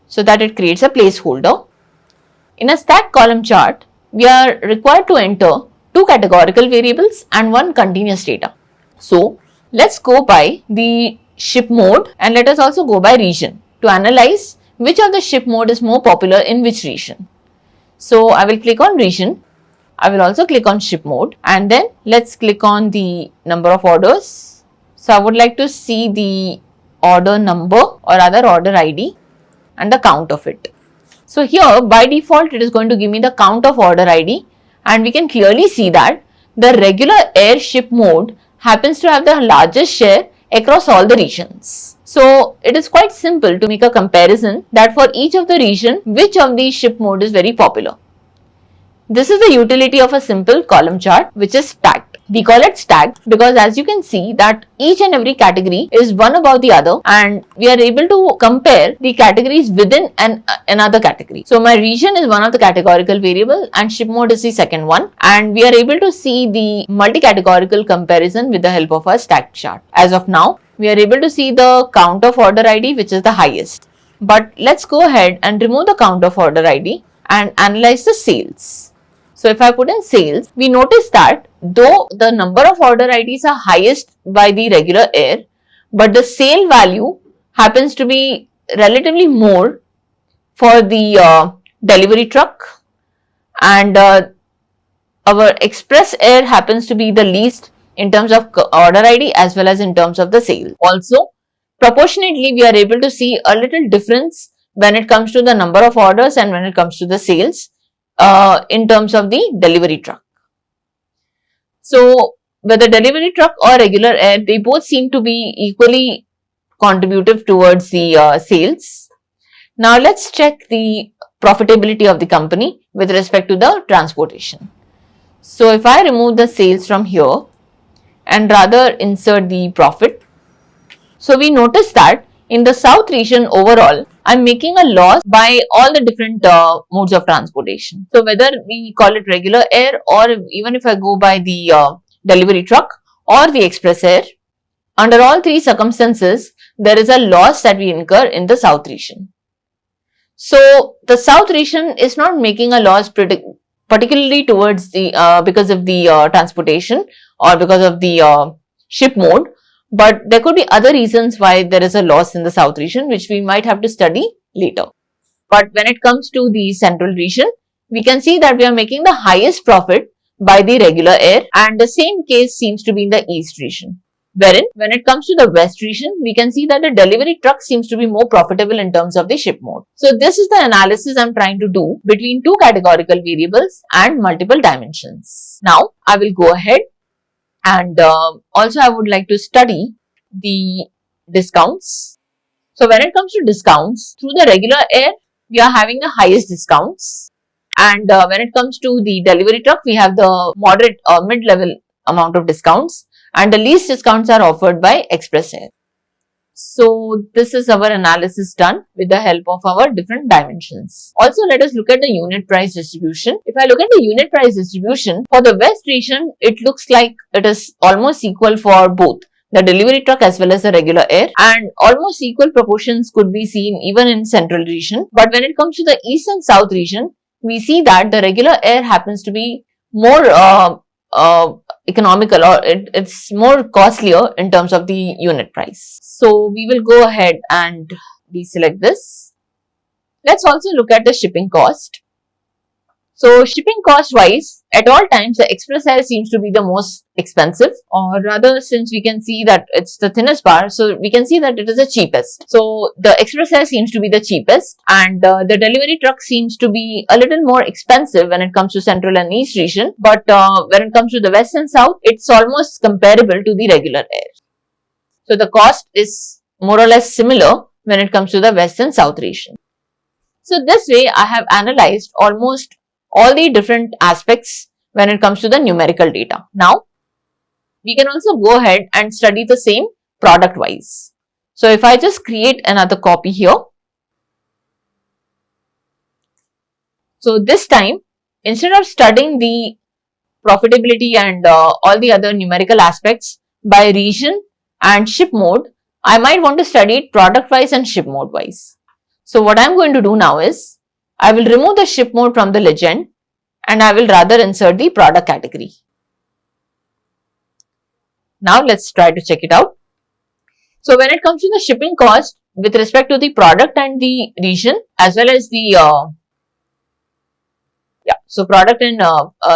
so that it creates a placeholder. In a stacked column chart, we are required to enter two categorical variables and one continuous data. So, let's go by the ship mode, and let us also go by region to analyze which of the ship mode is more popular in which region. So I will click on region, I will also click on ship mode, and then let's click on the number of orders. So I would like to see the order number, or rather order ID, and the count of it. So here by default it is going to give me the count of order ID, and we can clearly see that the regular air ship mode happens to have the largest share across all the regions. So it is quite simple to make a comparison that for each of the region, which of these ship mode is very popular. This is the utility of a simple column chart which is stacked. We call it stacked because as you can see that each and every category is one above the other, and we are able to compare the categories within another category. So my region is one of the categorical variable and ship mode is the second one, and we are able to see the multi-categorical comparison with the help of a stacked chart. As of now, we are able to see the count of order ID, which is the highest. But let's go ahead and remove the count of order ID and analyze the sales. So if I put in sales, we notice that though the number of order IDs are highest by the regular air, but the sale value happens to be relatively more for the delivery truck, and our express air happens to be the least in terms of order ID as well as in terms of the sale. Also, proportionately, we are able to see a little difference when it comes to the number of orders and when it comes to the sales in terms of the delivery truck. So, whether delivery truck or regular air, they both seem to be equally contributive towards the sales. Now, let's check the profitability of the company with respect to the transportation. So, if I remove the sales from here and rather insert the profit, so we notice that in the south region overall, I'm making a loss by all the different modes of transportation. So whether we call it regular air or even if I go by the delivery truck or the express air, under all three circumstances, there is a loss that we incur in the south region. So the south region is not making a loss particularly towards the because of the transportation or because of the ship mode. But there could be other reasons why there is a loss in the south region, which we might have to study later. But when it comes to the central region, we can see that we are making the highest profit by the regular air, and the same case seems to be in the east region. Wherein, when it comes to the west region, we can see that the delivery truck seems to be more profitable in terms of the ship mode. So this is the analysis I'm trying to do between two categorical variables and multiple dimensions. Now, I will go ahead. And also I would like to study the discounts. So when it comes to discounts, through the regular air, we are having the highest discounts. And when it comes to the delivery truck, we have the moderate or mid-level amount of discounts. And the least discounts are offered by express air. So this is our analysis done with the help of our different dimensions. Also, let us look at the unit price distribution. If I look at the unit price distribution, for the west region, it looks like it is almost equal for both the delivery truck as well as the regular air, and almost equal proportions could be seen even in central region. But when it comes to the east and south region, we see that the regular air happens to be more economical, or it's more costlier in terms of the unit price. So we will go ahead and deselect this. Let's also look at the shipping cost. So shipping cost wise, at all times the express air seems to be the most expensive, or rather, since we can see that it's the thinnest bar, so we can see that it is the cheapest. So the express air seems to be the cheapest, and the delivery truck seems to be a little more expensive when it comes to central and east region. But when it comes to the west and south, it's almost comparable to the regular air. So the cost is more or less similar when it comes to the west and south region. So this way I have analyzed almost all the different aspects when it comes to the numerical data. Now, we can also go ahead and study the same product wise. So if I just create another copy here. So this time, instead of studying the profitability and all the other numerical aspects by region and ship mode, I might want to study it product wise and ship mode wise. So what I'm going to do now is, I will remove the ship mode from the legend and I will rather insert the product category. Now let's try to check it out. So when it comes to the shipping cost with respect to the product and the region as well as the product and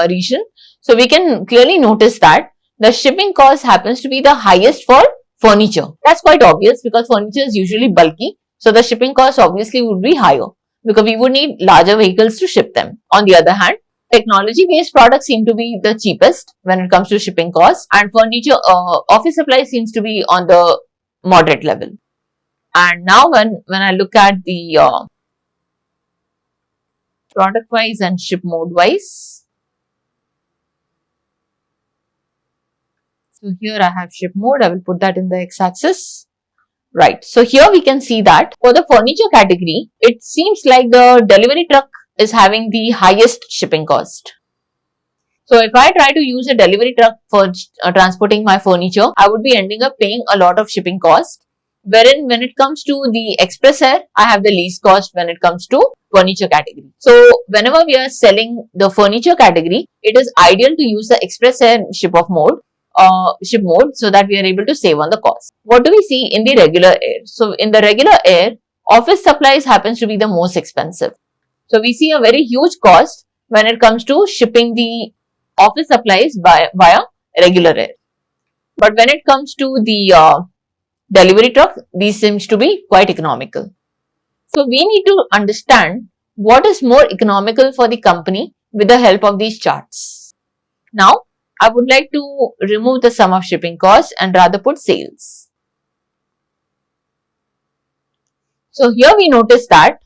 region, so we can clearly notice that the shipping cost happens to be the highest for furniture. That's quite obvious because furniture is usually bulky, so the shipping cost obviously would be higher because we would need larger vehicles to ship them. On the other hand, technology-based products seem to be the cheapest when it comes to shipping costs, and furniture, office supplies seems to be on the moderate level. And now when I look at the product wise and ship mode wise, So here I have ship mode. I will put that in the x-axis. Right. So here we can see that for the furniture category, it seems like the delivery truck is having the highest shipping cost. So if I try to use a delivery truck for transporting my furniture, I would be ending up paying a lot of shipping cost. Wherein when it comes to the express air, I have the least cost when it comes to furniture category. So whenever we are selling the furniture category, it is ideal to use the express air ship mode so that we are able to save on the cost. What do we see in the regular air? So in the regular air, office supplies happens to be the most expensive. So we see a very huge cost when it comes to shipping the office supplies via regular air. But when it comes to the delivery truck, these seems to be quite economical. So we need to understand what is more economical for the company with the help of these charts. Now, I would like to remove the sum of shipping costs and rather put sales. So here we notice that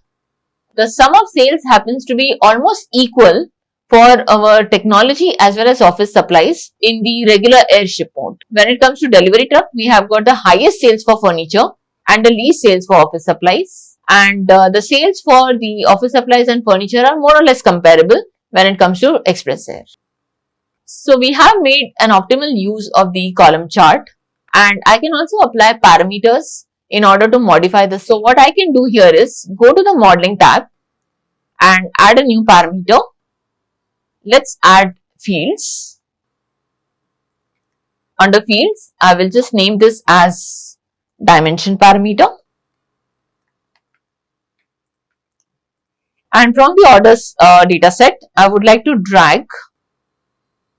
the sum of sales happens to be almost equal for our technology as well as office supplies in the regular airship mode. When it comes to delivery truck, we have got the highest sales for furniture and the least sales for office supplies. And the sales for the office supplies and furniture are more or less comparable when it comes to express air. So we have made an optimal use of the column chart, and I can also apply parameters in order to modify this. So what I can do here is go to the modeling tab and add a new parameter. Let's add fields. Under fields, I will just name this as dimension parameter. And from the orders data set, I would like to drag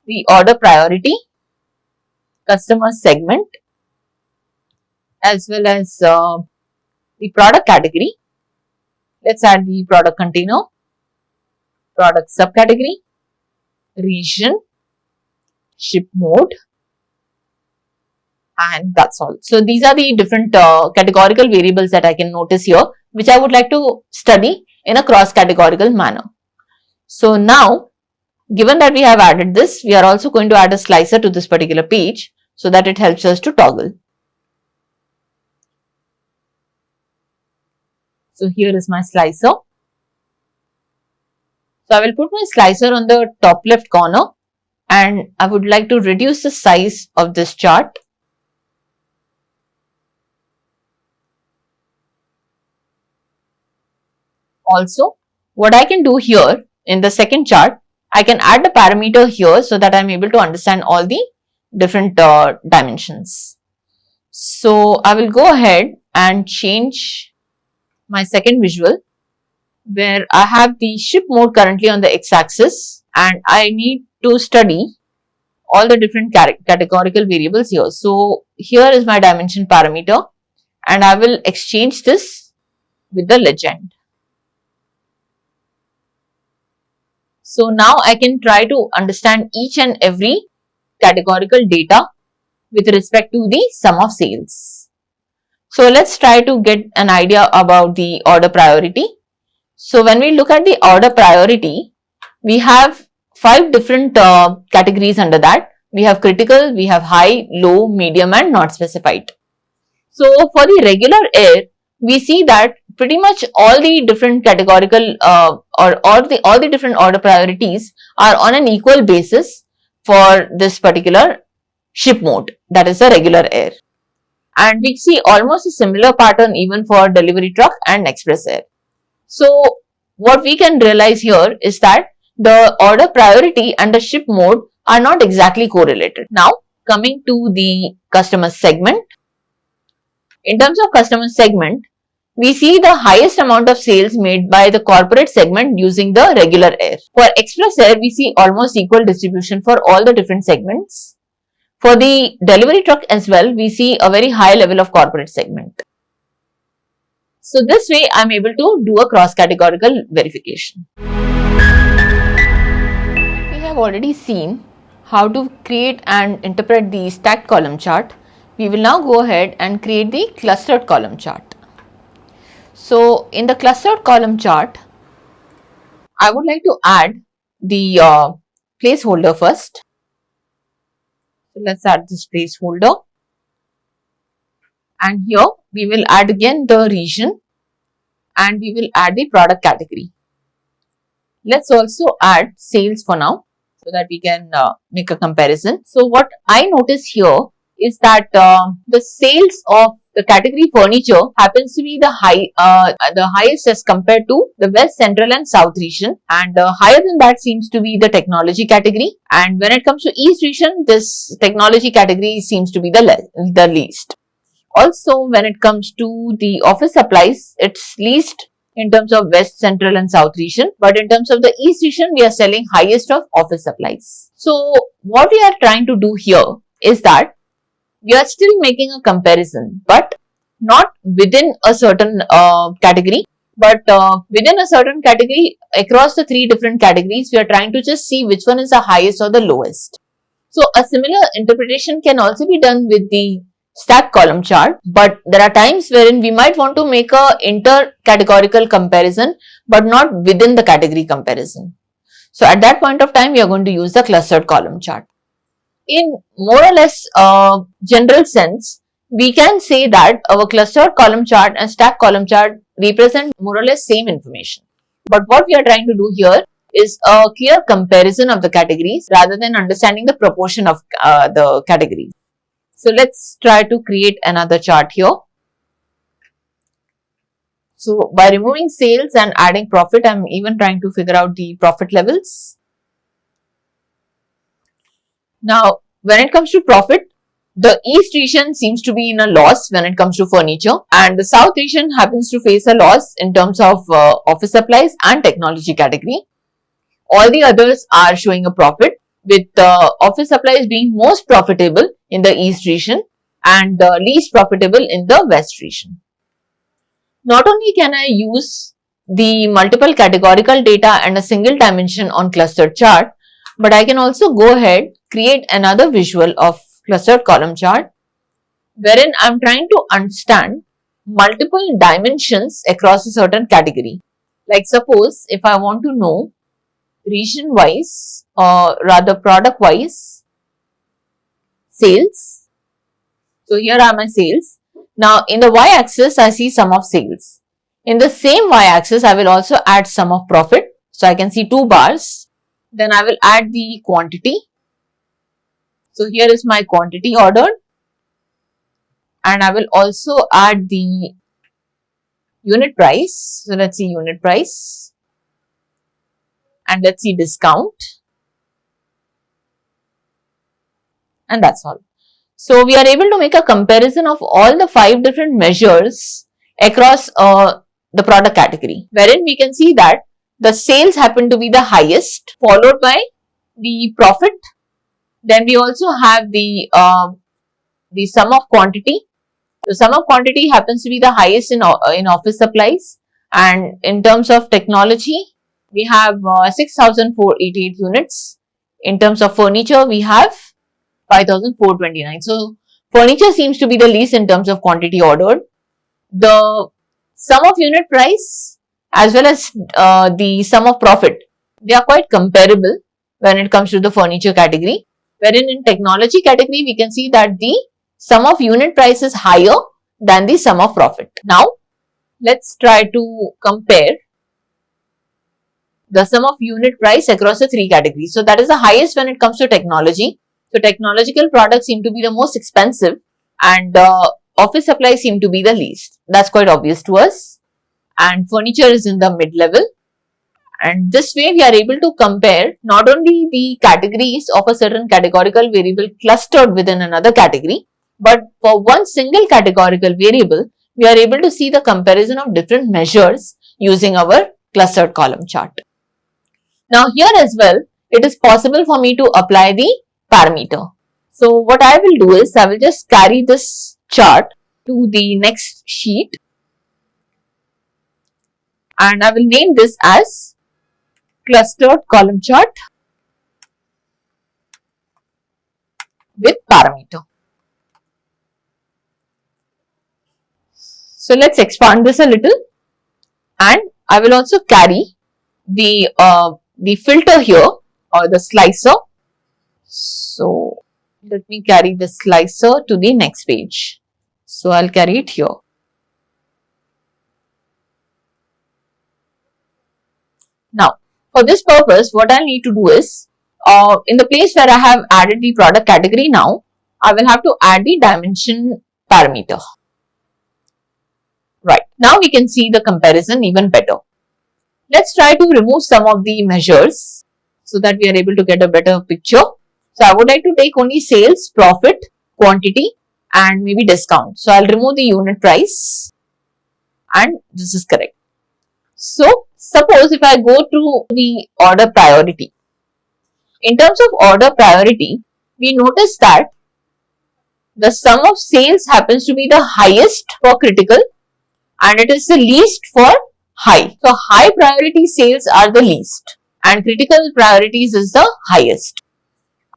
the order priority, customer segment, as well as the product category. Let's add the product container, product subcategory, region, ship mode, and that's all. So these are the different categorical variables that I can notice here, which I would like to study in a cross-categorical manner. So now, given that we have added this, we are also going to add a slicer to this particular page so that it helps us to toggle. So here is my slicer. So I will put my slicer on the top left corner and I would like to reduce the size of this chart. Also, what I can do here in the second chart, I can add a parameter here so that I am able to understand all the different dimensions. So I will go ahead and change my second visual where I have the ship mode currently on the x-axis and I need to study all the different categorical variables here. So here is my dimension parameter and I will exchange this with the legend. So now I can try to understand each and every categorical data with respect to the sum of sales. So let's try to get an idea about the order priority. So when we look at the order priority, we have 5 different categories under that. We have critical, we have high, low, medium and not specified. So for the regular air, we see that pretty much all the different categorical all the different order priorities are on an equal basis for this particular ship mode, that is the regular air. And we see almost a similar pattern even for delivery truck and express air. So what we can realize here is that the order priority and the ship mode are not exactly correlated. Now coming to the customer segment. In terms of customer segment, we see the highest amount of sales made by the corporate segment using the regular air. For express air, we see almost equal distribution for all the different segments. For the delivery truck as well, we see a very high level of corporate segment. So this way, I am able to do a cross-categorical verification. We have already seen how to create and interpret the stacked column chart. We will now go ahead and create the clustered column chart. So in the clustered column chart, I would like to add the placeholder first. So let's add this placeholder. And here we will add again the region and we will add the product category. Let's also add sales for now so that we can make a comparison. So what I notice here is that the sales of the category furniture happens to be the highest as compared to the West, Central and South region, and higher than that seems to be the technology category. And when it comes to East region, this technology category seems to be the least. Also, when it comes to the office supplies, it's least in terms of West, Central and South region. But in terms of the East region, we are selling highest of office supplies. So what we are trying to do here is that we are still making a comparison, but not within a certain category, but within a certain category across the three different categories, we are trying to just see which one is the highest or the lowest. So a similar interpretation can also be done with the stack column chart, but there are times wherein we might want to make a inter-categorical comparison, but not within the category comparison. So at that point of time, we are going to use the clustered column chart. In more or less general sense, we can say that our clustered column chart and stack column chart represent more or less same information. But what we are trying to do here is a clear comparison of the categories rather than understanding the proportion of the categories. So let's try to create another chart here. So by removing sales and adding profit, I'm even trying to figure out the profit levels. Now, when it comes to profit, the East region seems to be in a loss when it comes to furniture, and the South region happens to face a loss in terms of office supplies and technology category. All the others are showing a profit, with office supplies being most profitable in the East region and least profitable in the West region. Not only can I use the multiple categorical data and a single dimension on clustered chart, but I can also go ahead, create another visual of clustered column chart, wherein I'm trying to understand multiple dimensions across a certain category. Like suppose if I want to know region wise or rather product wise sales. So here are my sales. Now in the y-axis I see sum of sales. In the same y-axis I will also add sum of profit. So I can see two bars. Then I will add the quantity. So here is my quantity ordered. And I will also add the unit price. So let's see unit price. And let's see discount, and that's all. So we are able to make a comparison of all the 5 different measures across the product category, wherein we can see that the sales happen to be the highest, followed by the profit. Then we also have the sum of quantity. The sum of quantity happens to be the highest in office supplies, and in terms of technology, we have 6,488 units. In terms of furniture, we have 5,429. So, furniture seems to be the least in terms of quantity ordered. The sum of unit price as well as the sum of profit, they are quite comparable when it comes to the furniture category. Wherein in technology category, we can see that the sum of unit price is higher than the sum of profit. Now, let's try to compare the sum of unit price across the 3 categories. So that is the highest when it comes to technology. So technological products seem to be the most expensive, and office supplies seem to be the least. That's quite obvious to us. And furniture is in the mid-level. And this way we are able to compare not only the categories of a certain categorical variable clustered within another category, but for one single categorical variable, we are able to see the comparison of different measures using our clustered column chart. Now here as well, it is possible for me to apply the parameter. So what I will do is, I will just carry this chart to the next sheet and I will name this as clustered column chart with parameter. So let's expand this a little, and I will also carry the filter here or the slicer. So Let me carry the slicer to the next page. So I'll carry it here. Now, for this purpose, what I need to do is, in the place where I have added the product category now, I will have to add the dimension parameter. Right, now we can see the comparison even better. Let's try to remove some of the measures so that we are able to get a better picture. So I would like to take only sales, profit, quantity and maybe discount. So I'll remove the unit price and this is correct. So suppose if I go to the order priority. In terms of order priority, we notice that the sum of sales happens to be the highest for critical and it is the least for high. So high priority sales are the least and critical priorities is the highest.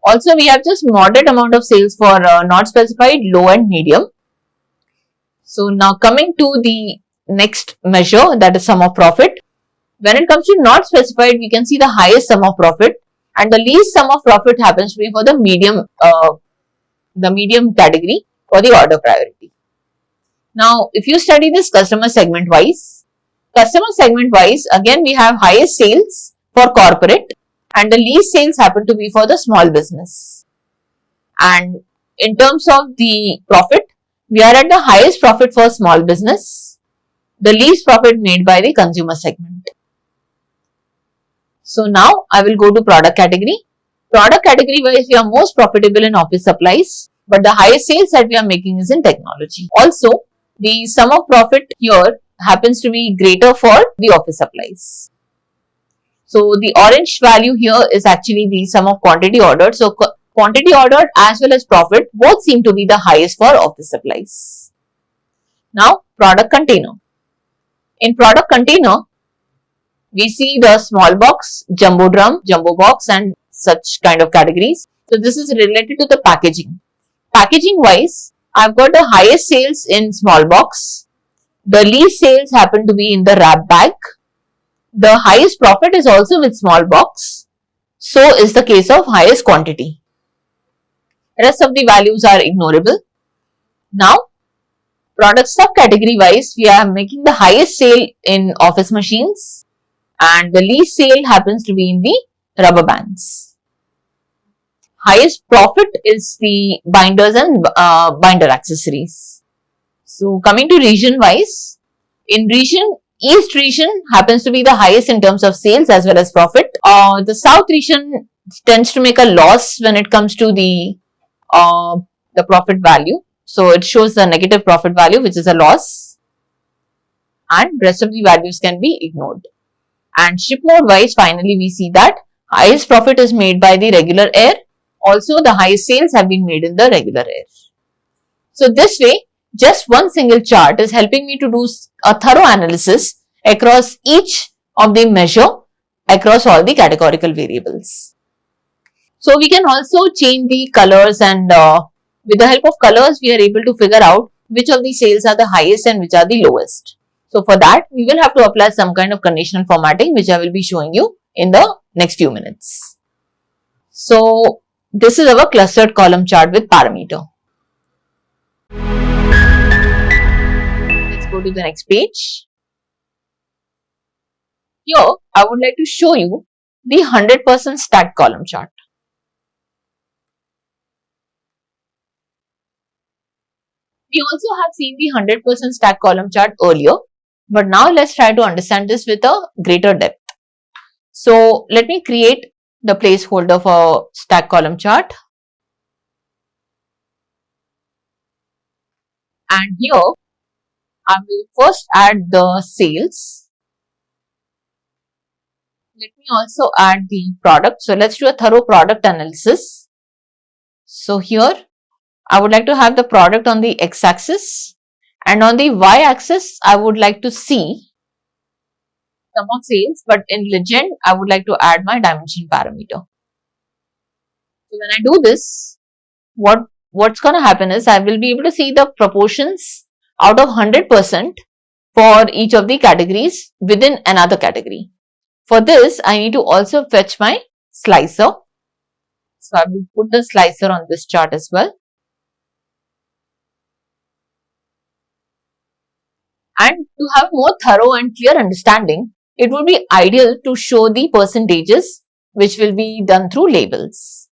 Also, we have just moderate amount of sales for not specified, low and medium. So now coming to the next measure, that is sum of profit. When it comes to not specified, we can see the highest sum of profit and the least sum of profit happens to be for the medium category for the order priority. Now, if you study this customer segment wise, again we have highest sales for corporate and the least sales happen to be for the small business. And in terms of the profit, we are at the highest profit for small business, the least profit made by the consumer segment. So now I will go to product category. Product category wise, we are most profitable in office supplies, but the highest sales that we are making is in technology. Also, the sum of profit here happens to be greater for the office supplies. So the orange value here is actually the sum of quantity ordered. So quantity ordered as well as profit both seem to be the highest for office supplies. Now product container. In product container, we see the small box, jumbo drum, jumbo box and such kind of categories. So this is related to the packaging. Packaging wise, I've got the highest sales in small box. The least sales happen to be in the wrap bag. The highest profit is also with small box. So is the case of highest quantity. Rest of the values are ignorable. Now, product subcategory wise, we are making the highest sale in office machines and the least sale happens to be in the rubber bands. Highest profit is the binders and binder accessories. So coming to region wise, in region, East region happens to be the highest in terms of sales as well as profit. The South region tends to make a loss when it comes to the profit value. So it shows the negative profit value, which is a loss, and rest of the values can be ignored. And ship mode wise, finally we see that highest profit is made by the regular air. Also, the highest sales have been made in the regular air. So this way, just one single chart is helping me to do a thorough analysis across each of the measure across all the categorical variables. So we can also change the colors and with the help of colors, we are able to figure out which of the sales are the highest and which are the lowest. So for that, we will have to apply some kind of conditional formatting, which I will be showing you in the next few minutes. So this is our clustered column chart with parameter. Let's go to the next page. Here, I would like to show you the 100% stacked column chart. We also have seen the 100% stacked column chart earlier, but now let's try to understand this with a greater depth. So let me create the placeholder for stack column chart. And here, I will first add the sales. Let me also add the product. So let's do a thorough product analysis. So here, I would like to have the product on the x-axis and on the y-axis, I would like to see sum of sales, but in legend, I would like to add my dimension parameter. So when I do this, what's going to happen is I will be able to see the proportions out of 100% for each of the categories within another category. For this, I need to also fetch my slicer. So I will put the slicer on this chart as well. And to have more thorough and clear understanding, it would be ideal to show the percentages which will be done through labels.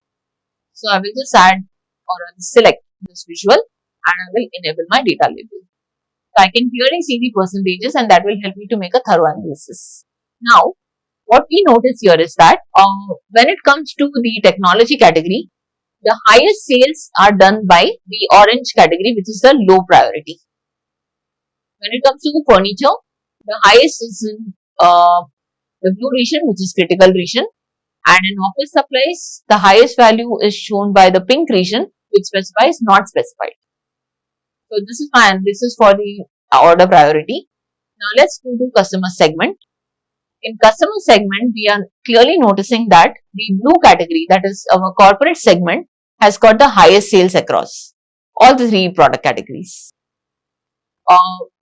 So I will just add or select this visual and I will enable my data label. So I can clearly see the percentages and that will help me to make a thorough analysis. Now, what we notice here is that when it comes to the technology category, the highest sales are done by the orange category, which is the low priority. When it comes to furniture, the highest is in the blue region, which is critical region, and in office supplies, the highest value is shown by the pink region, which specifies not specified. So this is my analysis for the order priority. Now let's go to customer segment. In customer segment, we are clearly noticing that the blue category, that is our corporate segment, has got the highest sales across all the three product categories.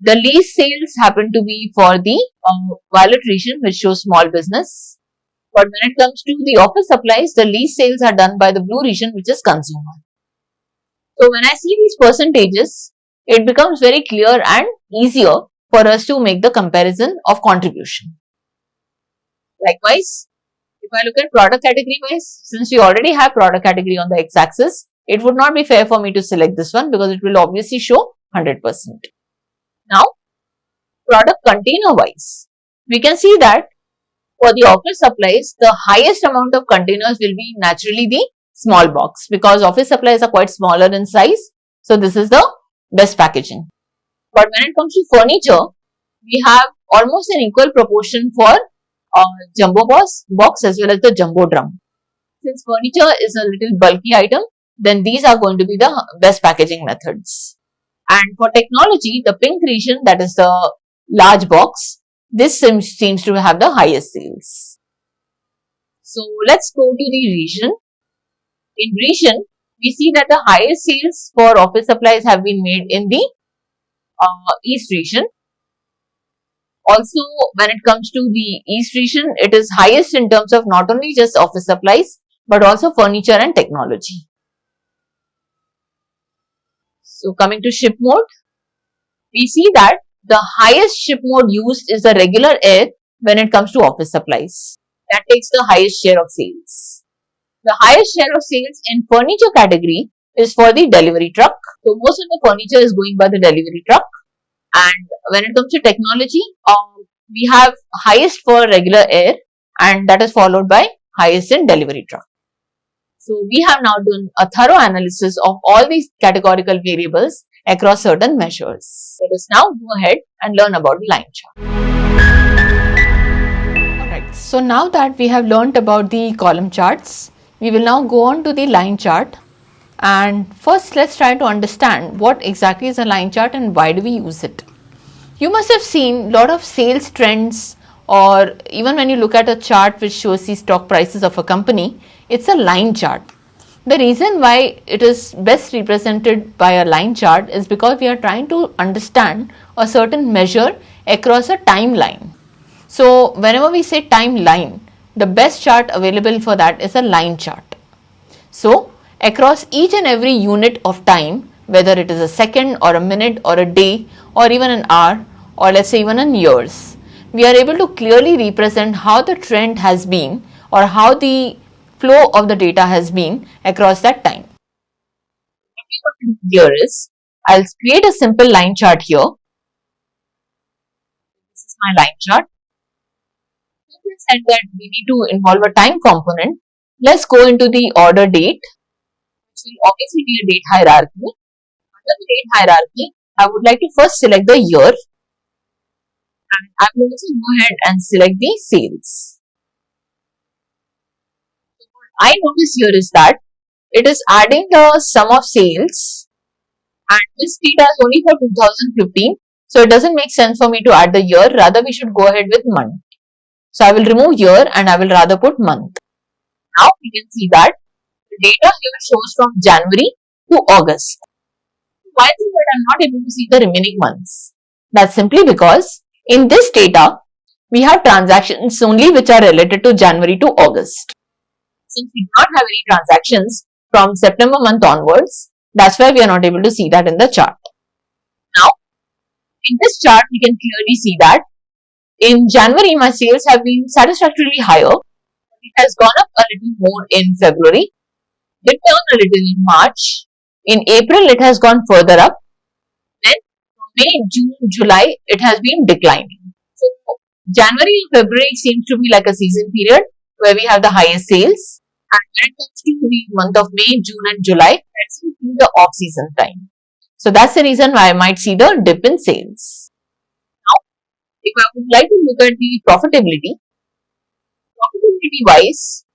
The least sales happen to be for the violet region, which shows small business. But when it comes to the office supplies, the least sales are done by the blue region, which is consumer. So when I see these percentages, it becomes very clear and easier for us to make the comparison of contribution. Likewise, if I look at product category wise, since we already have product category on the x-axis, it would not be fair for me to select this one because it will obviously show 100%. Now, product container wise, we can see that for the office supplies, the highest amount of containers will be naturally the small box because office supplies are quite smaller in size. So this is the best packaging. But when it comes to furniture, we have almost an equal proportion for jumbo box as well as the jumbo drum. Since furniture is a little bulky item, then these are going to be the best packaging methods. And for technology, the pink region, that is the large box, this seems to have the highest sales. So let's go to the region. In region, we see that the highest sales for office supplies have been made in the east region. Also, when it comes to the east region, it is highest in terms of not only just office supplies, but also furniture and technology. So coming to ship mode, we see that the highest ship mode used is the regular air when it comes to office supplies. That takes the highest share of sales. The highest share of sales in furniture category is for the delivery truck. So most of the furniture is going by the delivery truck. And when it comes to technology, we have highest for regular air and that is followed by highest in delivery truck. So we have now done a thorough analysis of all these categorical variables across certain measures. Let us now go ahead and learn about the line chart. Alright, so now that we have learnt about the column charts, we will now go on to the line chart. And first, let's try to understand what exactly is a line chart and why do we use it. You must have seen a lot of sales trends, or even when you look at a chart which shows the stock prices of a company, it's a line chart. The reason why it is best represented by a line chart is because we are trying to understand a certain measure across a timeline. So whenever we say timeline, the best chart available for that is a line chart. So across each and every unit of time, whether it is a second or a minute or a day or even an hour or let's say even in years, we are able to clearly represent how the trend has been or how the flow of the data has been across that time. What we want to do here is, I'll create a simple line chart here. This is my line chart. Since we said that we need to involve a time component, let's go into the order date, which will obviously be a date hierarchy. Under the date hierarchy, I would like to first select the year and I will also go ahead and select the sales. I notice here is that it is adding the sum of sales and this data is only for 2015. So it doesn't make sense for me to add the year, rather we should go ahead with month. So I will remove year and I will rather put month. Now we can see that the data here shows from January to August. Why is it that I am not able to see the remaining months? That's simply because in this data, we have transactions only which are related to January to August. Since we do not have any transactions from September month onwards, that's why we are not able to see that in the chart. Now, in this chart, we can clearly see that in January, my sales have been satisfactorily higher. It has gone up a little more in February, did down a little in March. In April, it has gone further up. Then May, June, July, it has been declining. So January and February seems to be like a season period where we have the highest sales. And when it comes to the month of May, June and July, that's the off-season time. So that's the reason why I might see the dip in sales. Now, if I would like to look at the profitability wise,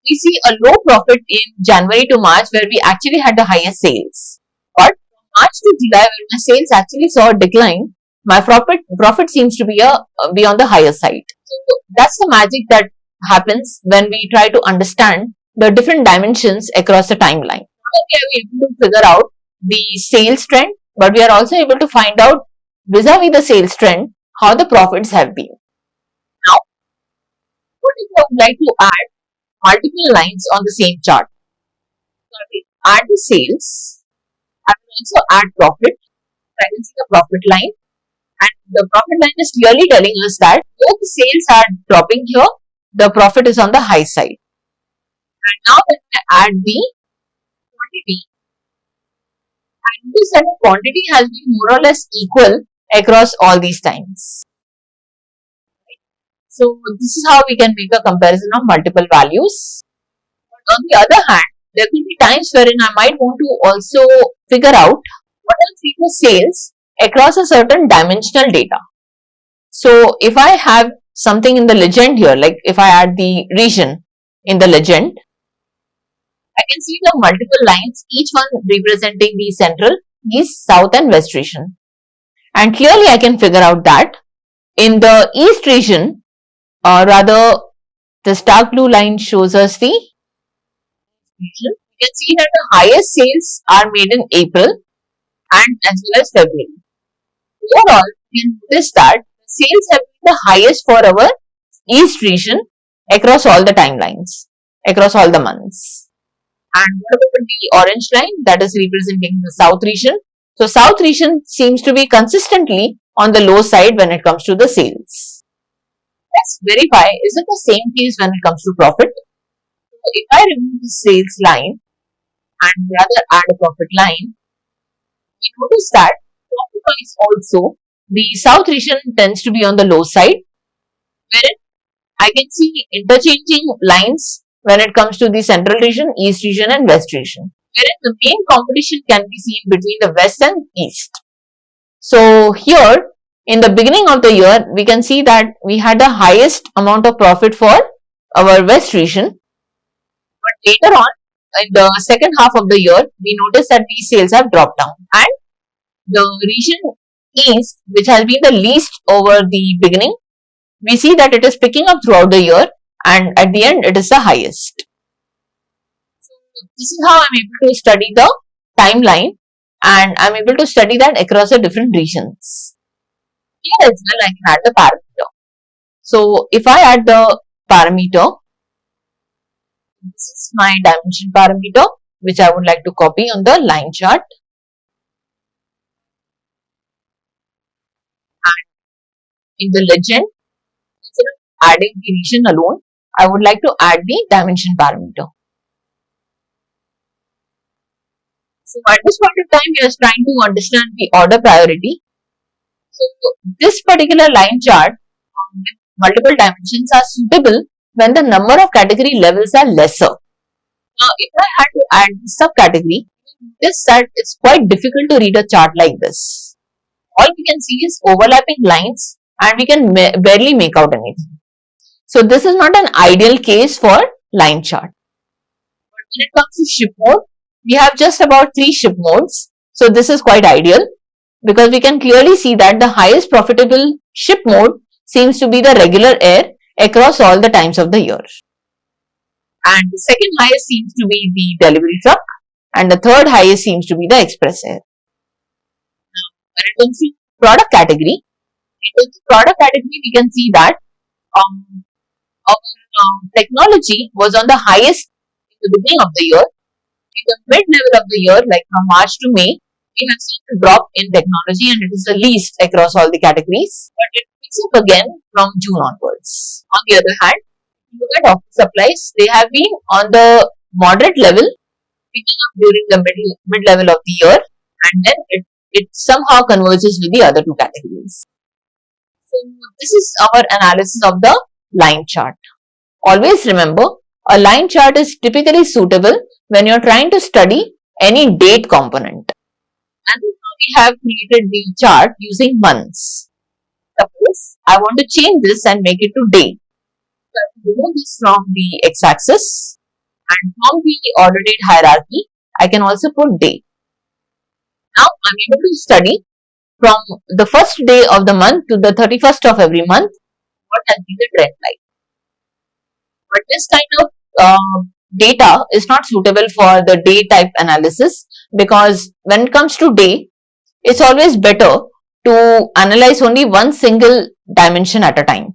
we see a low profit in January to March where we actually had the highest sales. But from March to July, when my sales actually saw a decline, my profit seems to be on the higher side. So that's the magic that happens when we try to understand the different dimensions across the timeline. Not only are we able to figure out the sales trend, but we are also able to find out vis-a-vis the sales trend how the profits have been. Now, what if I would like to add multiple lines on the same chart? So I will add the sales. I will also add profit. I can see the profit line. And the profit line is clearly telling us that though the sales are dropping here, the profit is on the high side. And now when I add the quantity, I notice that the quantity has been more or less equal across all these times. So this is how we can make a comparison of multiple values. But on the other hand, there could be times wherein I might want to also figure out what are the sales across a certain dimensional data. So if I have something in the legend here, like if I add the region in the legend, I can see the multiple lines, each one representing the central, east, south and west region. And clearly I can figure out that in the east region, or rather the dark blue line shows us the region. You can see that the highest sales are made in April and as well as February. Overall, we can notice that sales have been the highest for our east region across all the timelines, across all the months. And what about the orange line that is representing the south region? So south region seems to be consistently on the low side when it comes to the sales. Let's verify, is it the same case when it comes to profit? So if I remove the sales line and rather add a profit line, we notice that profit-wise also the south region tends to be on the low side, wherein I can see interchanging lines when it comes to the central region, east region and west region, wherein the main competition can be seen between the west and east. So here in the beginning of the year, we can see that we had the highest amount of profit for our west region, but later on in the second half of the year, we notice that these sales have dropped down and the region east, which has been the least over the beginning, we see that it is picking up throughout the year and at the end it is the highest. So this is how I am able to study the timeline and I am able to study that across the different regions. Here as well I can add the parameter. So if I add the parameter, this is my dimension parameter which I would like to copy on the line chart. And in the legend, instead of adding the region alone, I would like to add the dimension parameter. So at this point of time, we are trying to understand the order priority. So this particular line chart with multiple dimensions are suitable when the number of category levels are lesser. Now, if I had to add the subcategory, this that it's quite difficult to read a chart like this. All we can see is overlapping lines and we can barely make out anything. So this is not an ideal case for line chart. But when it comes to ship mode, we have just about 3 ship modes. So this is quite ideal because we can clearly see that the highest profitable ship mode seems to be the regular air across all the times of the year. And the second highest seems to be the delivery truck and the third highest seems to be the express air. Now, when it comes to product category, we can see that our technology was on the highest in the beginning of the year. In the mid level of the year, like from March to May, we have seen a drop in technology and it is the least across all the categories. But it picks up again from June onwards. On the other hand, if you look at office supplies, they have been on the moderate level, picking up during the mid level of the year, and then it somehow converges with the other two categories. So this is our analysis of the line chart. Always remember, a line chart is typically suitable when you're trying to study any date component. And now we have created the chart using months. Suppose I want to change this and make it to day. So I will remove this from the x-axis, and from the order date hierarchy, I can also put day. Now I'm able to study from the first day of the month to the 31st of every month what has been the trend like. But this kind of data is not suitable for the day type analysis, because when it comes to day, it's always better to analyze only one single dimension at a time.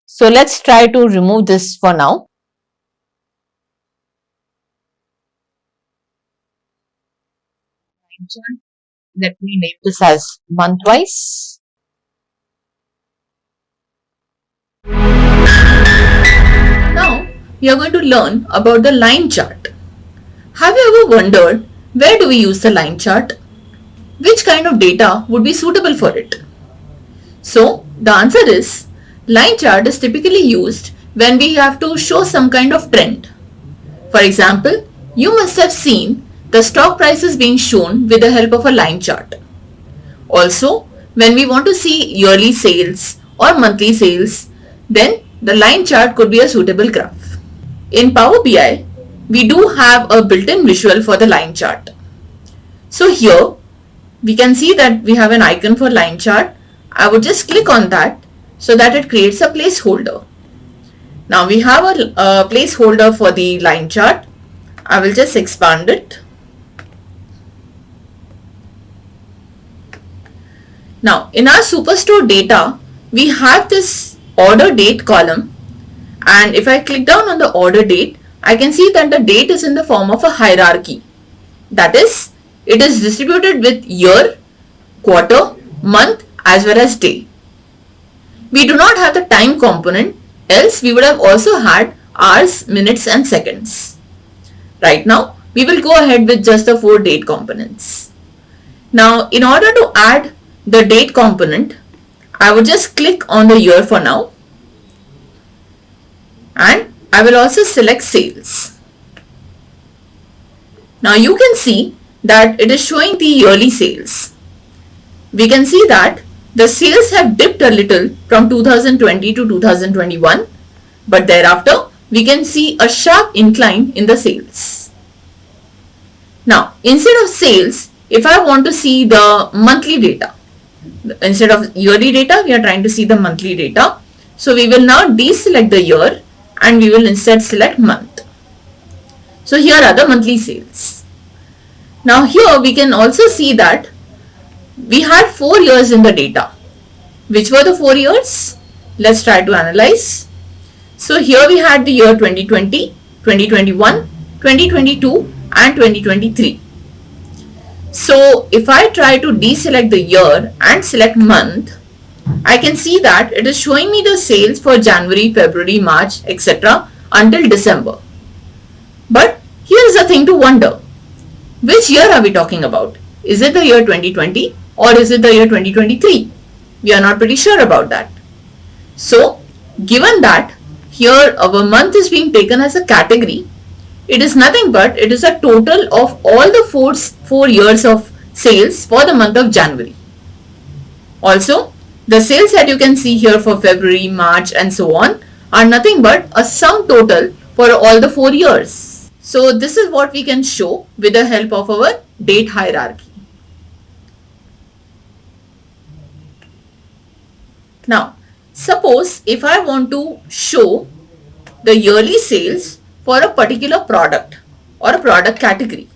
So let's try to remove this for now. Let me name this as month-wise. Now we are going to learn about the line chart. Have you ever wondered, where do we use the line chart? Which kind of data would be suitable for it? So the answer is, line chart is typically used when we have to show some kind of trend. For example, you must have seen the stock prices being shown with the help of a line chart. Also, when we want to see yearly sales or monthly sales, then the line chart could be a suitable graph. In Power BI, we do have a built-in visual for the line chart. So here, we can see that we have an icon for line chart. I would just click on that so that it creates a placeholder. Now we have a placeholder for the line chart. I will just expand it. Now in our Superstore data, we have this order date column, and if I click down on the order date, I can see that the date is in the form of a hierarchy. That is, it is distributed with year, quarter, month as well as day. We do not have the time component, else we would have also had hours, minutes and seconds. Right now, we will go ahead with just the 4 date components. Now, in order to add the date component, I would just click on the year for now, and I will also select sales. Now you can see that it is showing the yearly sales. We can see that the sales have dipped a little from 2020 to 2021, but thereafter we can see a sharp incline in the sales. Now instead of sales, if I want to see the monthly data, instead of yearly data, we are trying to see the monthly data. So we will now deselect the year and we will instead select month. So here are the monthly sales. Now here we can also see that we had 4 years in the data. Which were the 4 years? Let's try to analyze. So here we had the year 2020, 2021, 2022 and 2023. So if I try to deselect the year and select month, I can see that it is showing me the sales for January, February, March, etc. until December. But here is a thing to wonder. Which year are we talking about? Is it the year 2020 or is it the year 2023? We are not pretty sure about that. So given that here our month is being taken as a category, it is nothing but it is a total of all the 4 years of sales for the month of January. Also, the sales that you can see here for February, March and so on are nothing but a sum total for all the 4 years. So this is what we can show with the help of our date hierarchy. Now, suppose if I want to show the yearly sales for a particular product or a product category,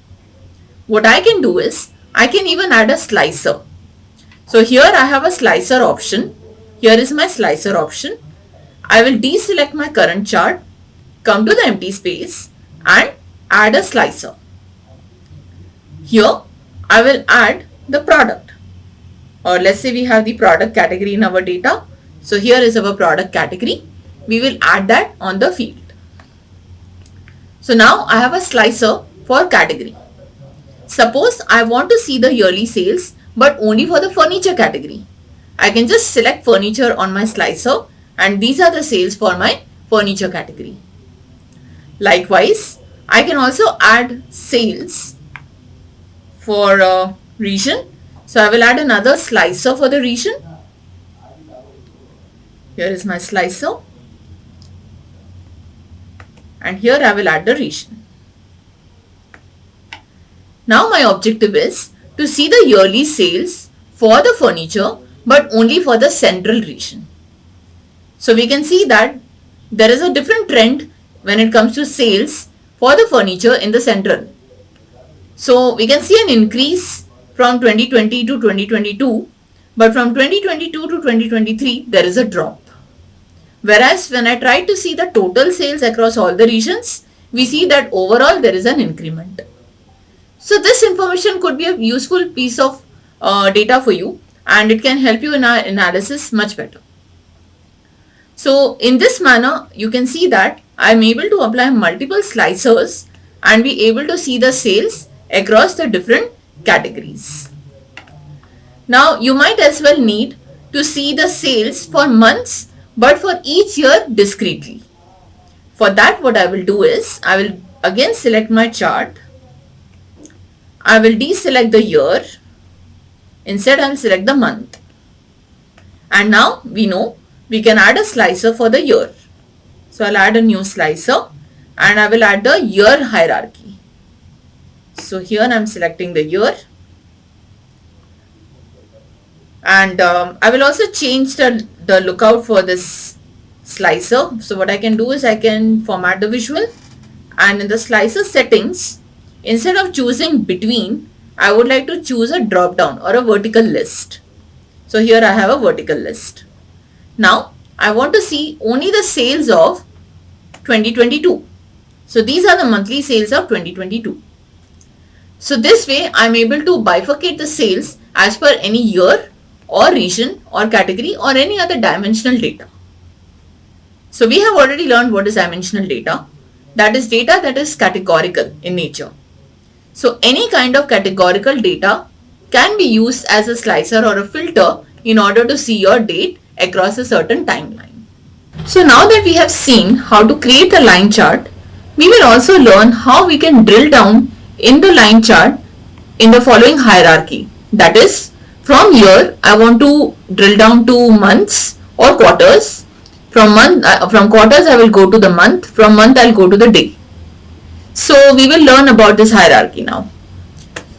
what I can do is I can even add a slicer. So here I have a slicer option. Here is my slicer option. I will deselect my current chart come to the empty space and add a slicer. Here I will add the product, or let's say we have the product category in our data. So here is our product category. We will add that on the field. So now I have a slicer for category. Suppose I want to see the yearly sales but only for the furniture category. I can just select furniture on my slicer and these are the sales for my furniture category. Likewise, I can also add sales for a region. So I will add another slicer for the region. Here is my slicer. And here I will add the region. Now my objective is to see the yearly sales for the furniture but only for the central region. So we can see that there is a different trend when it comes to sales for the furniture in the central. So we can see an increase from 2020 to 2022, but from 2022 to 2023 there is a drop. Whereas when I try to see the total sales across all the regions, we see that overall there is an increment. So this information could be a useful piece of data for you and it can help you in our analysis much better. So in this manner, you can see that I am able to apply multiple slicers and be able to see the sales across the different categories. Now you might as well need to see the sales for months but for each year discretely. For that, what I will do is I will again select my chart. I will deselect the year. Instead, I will select the month. And now we know we can add a slicer for the year. So I'll add a new slicer and I will add the year hierarchy. So here I'm selecting the year. And I will also change the lookout for this slicer. So what I can do is I can format the visual and in the slicer settings, instead of choosing between, I would like to choose a drop down or a vertical list. So here I have a vertical list. Now I want to see only the sales of 2022. So these are the monthly sales of 2022. So this way I am able to bifurcate the sales as per any year or region or category or any other dimensional data. So we have already learned what is dimensional data. That is data that is categorical in nature. So any kind of categorical data can be used as a slicer or a filter in order to see your date across a certain timeline. So now that we have seen how to create a line chart, we will also learn how we can drill down in the line chart in the following hierarchy. That is, from year I want to drill down to months or quarters. From quarters I will go to the month. From month I will go to the day. So we will learn about this hierarchy now.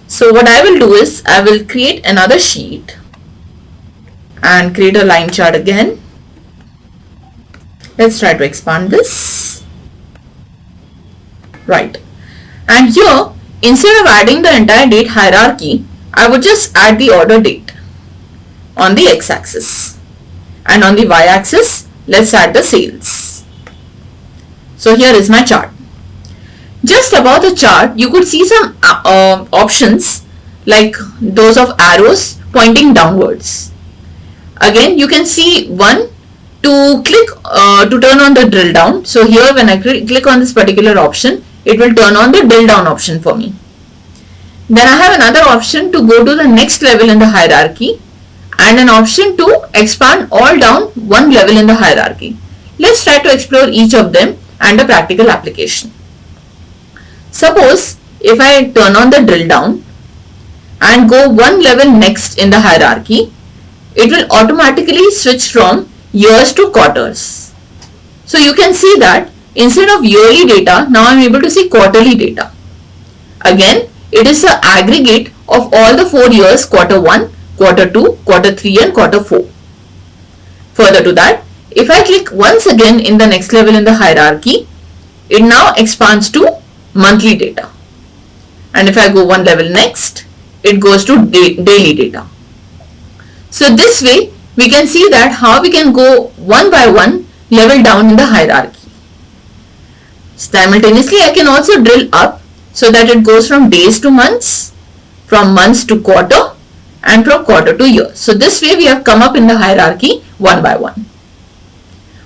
So what I will do is I will create another sheet and create a line chart again. Let's try to expand this. Right. And here, instead of adding the entire date hierarchy, I would just add the order date on the x-axis. And on the y-axis, let's add the sales. So here is my chart. Just above the chart, you could see some options like those of arrows pointing downwards. Again, you can see one to click to turn on the drill down. So here when I click on this particular option, it will turn on the drill down option for me. Then I have another option to go to the next level in the hierarchy and an option to expand all down one level in the hierarchy. Let's try to explore each of them and a practical application. Suppose if I turn on the drill down and go one level next in the hierarchy, it will automatically switch from years to quarters. So you can see that instead of yearly data, now I am able to see quarterly data. Again, it is the aggregate of all the 4 years, quarter 1, quarter 2, quarter 3 and quarter 4. Further to that, if I click once again in the next level in the hierarchy, it now expands to monthly data. And if I go one level next, it goes to daily data. So this way we can see that how we can go one by one level down in the hierarchy. Simultaneously, I can also drill up so that it goes from days to months, from months to quarter, and from quarter to year. So this way we have come up in the hierarchy one by one.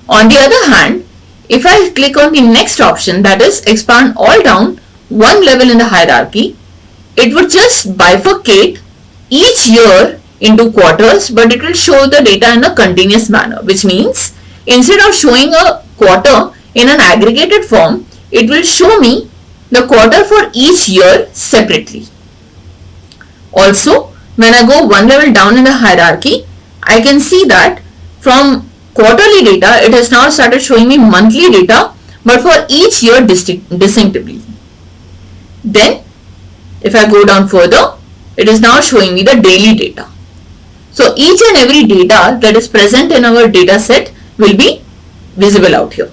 On the other hand, if I click on the next option, that is expand all down one level in the hierarchy, it would just bifurcate each year into quarters, but it will show the data in a continuous manner, which means instead of showing a quarter in an aggregated form, it will show me the quarter for each year separately. Also, when I go one level down in the hierarchy, I can see that from quarterly data, it has now started showing me monthly data, but for each year distinctively. Then, if I go down further, it is now showing me the daily data. So, each and every data that is present in our data set will be visible out here.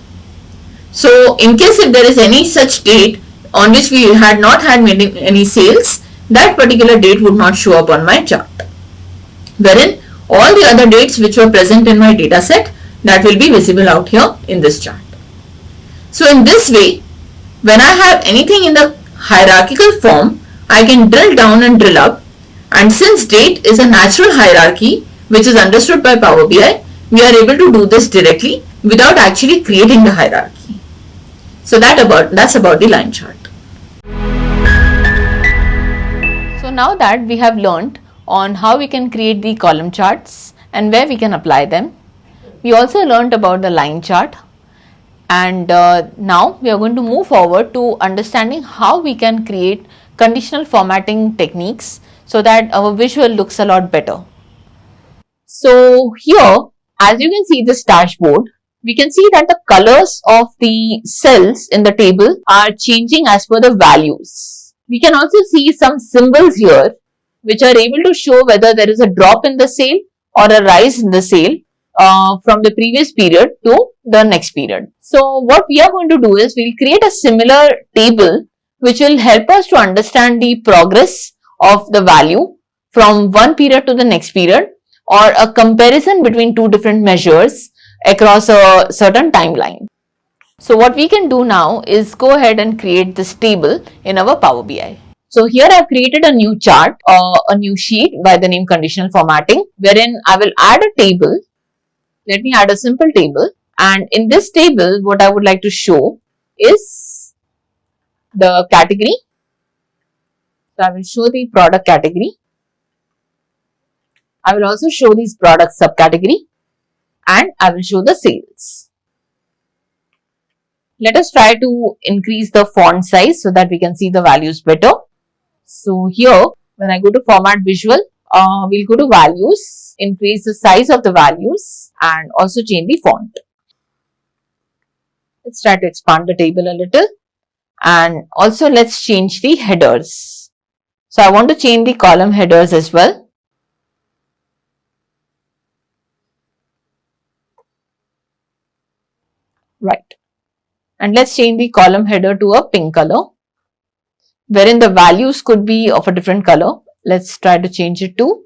So, in case if there is any such date on which we had not had any sales, that particular date would not show up on my chart. Wherein all the other dates which were present in my data set, that will be visible out here in this chart. So in this way, when I have anything in the hierarchical form, I can drill down and drill up, and since date is a natural hierarchy which is understood by Power BI, we are able to do this directly without actually creating the hierarchy. So that's about the line chart. So now that we have learned on how we can create the column charts and where we can apply them, we also learned about the line chart, and now we are going to move forward to understanding how we can create conditional formatting techniques so that our visual looks a lot better. So here, as you can see this dashboard, we can see that the colors of the cells in the table are changing as per the values. We can also see some symbols here which are able to show whether there is a drop in the sale or a rise in the sale from the previous period to the next period. So what we are going to do is we'll create a similar table which will help us to understand the progress of the value from one period to the next period, or a comparison between two different measures across a certain timeline. So what we can do now is go ahead and create this table in our Power BI. So here I have created a new chart or a new sheet by the name conditional formatting, wherein I will add a table. Let me add a simple table, and in this table what I would like to show is the category. So I will show the product category. I will also show these product subcategory, and I will show the sales. Let us try to increase the font size so that we can see the values better. So here, when I go to format visual, we'll go to values, increase the size of the values, and also change the font. Let's try to expand the table a little, and also let's change the headers. So I want to change the column headers as well. Right. And let's change the column header to a pink color, wherein the values could be of a different color. Let's try to change it to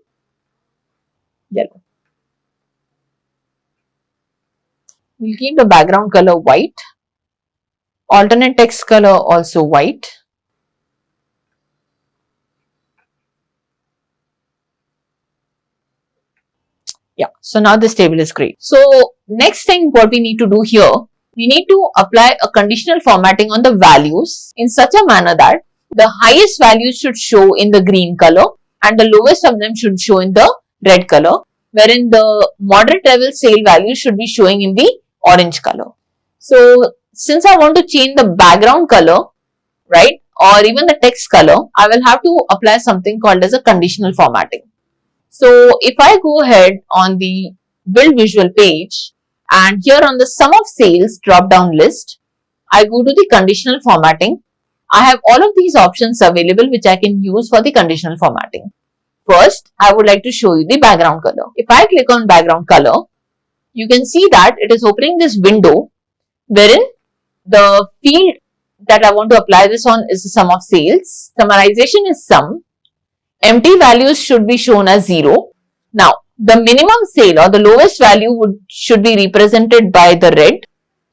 yellow. We'll keep the background color white. Alternate text color also white. Yeah, so now this table is great. So next thing what we need to do here, we need to apply a conditional formatting on the values in such a manner that the highest values should show in the green color and the lowest of them should show in the red color, wherein the moderate level sale value should be showing in the orange color. So since I want to change the background color, right, or even the text color, I will have to apply something called as a conditional formatting. So if I go ahead on the build visual page, and here on the sum of sales drop down list, I go to the conditional formatting. I have all of these options available which I can use for the conditional formatting. First, I would like to show you the background color. If I click on background color, you can see that it is opening this window wherein the field that I want to apply this on is the sum of sales. Summarization is sum. Empty values should be shown as 0. Now, the minimum sale or the lowest value should be represented by the red.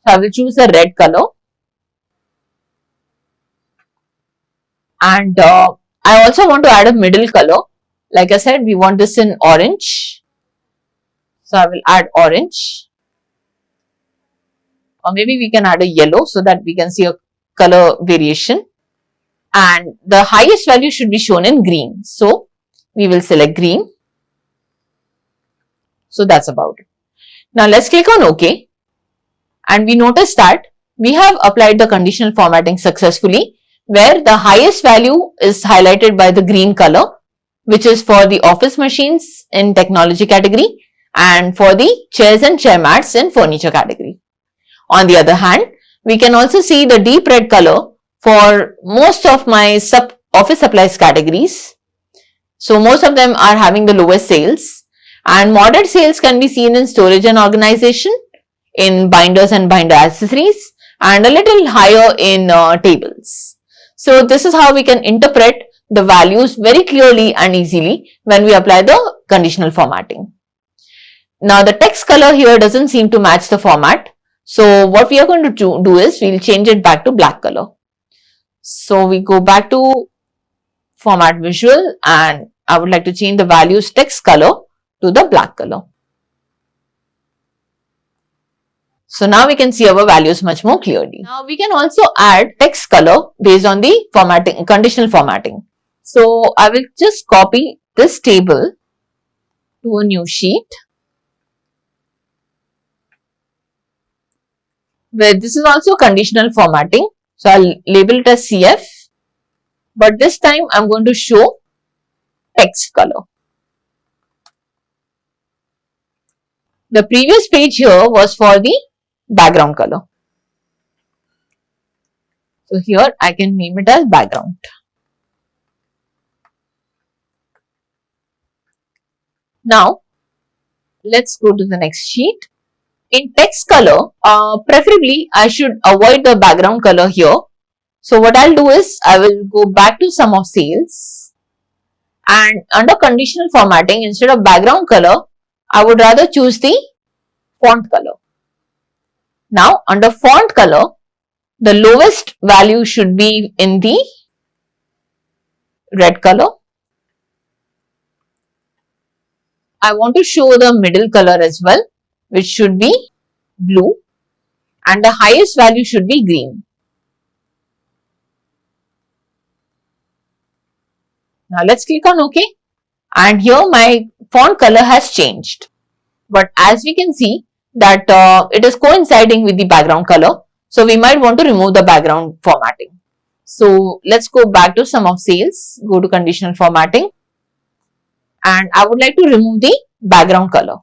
So I will choose a red color. And I also want to add a middle color. Like I said, we want this in orange. So I will add orange, or maybe we can add a yellow so that we can see a color variation. And the highest value should be shown in green. So we will select green. So that's about it. Now let's click on OK. And we notice that we have applied the conditional formatting successfully, where the highest value is highlighted by the green color, which is for the office machines in technology category and for the chairs and chair mats in furniture category. On the other hand, we can also see the deep red color for most of my office supplies categories. So most of them are having the lowest sales, and moderate sales can be seen in storage and organization, in binders and binder accessories, and a little higher in tables. So this is how we can interpret the values very clearly and easily when we apply the conditional formatting. Now the text color here doesn't seem to match the format. So what we are going to do is we'll change it back to black color. So we go back to format visual, and I would like to change the values text color to the black color. So now we can see our values much more clearly. Now we can also add text color based on the formatting, conditional formatting. So I will just copy this table to a new sheet, where this is also conditional formatting. So I'll label it as CF, but this time I'm going to show text color. The previous page here was for the background color. So here I can name it as background. Now let's go to the next sheet. In text color, preferably I should avoid the background color here. So what I'll do is I will go back to sum of sales, and under conditional formatting, instead of background color, I would rather choose the font color. Now under font color, the lowest value should be in the red color. I want to show the middle color as well, which should be blue, and the highest value should be green. Now let's click on OK, and here my font color has changed. But as we can see that it is coinciding with the background color, so we might want to remove the background formatting. So let's go back to sum of sales, go to conditional formatting, and I would like to remove the background color.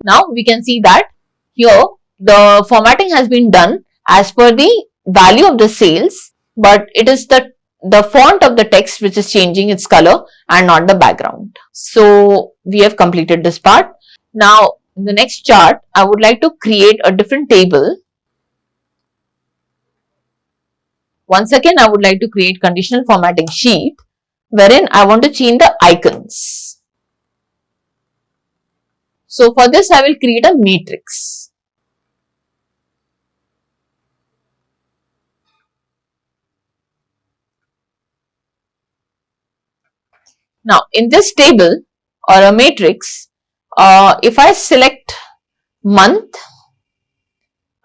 Now we can see that here the formatting has been done as per the value of the sales, but it is the font of the text which is changing its color and not the background. So we have completed this part. Now in the next chart, I would like to create a different table. Once again, I would like to create conditional formatting sheet, wherein I want to change the icons. So for this, I will create a matrix. Now in this table or a matrix, if I select month,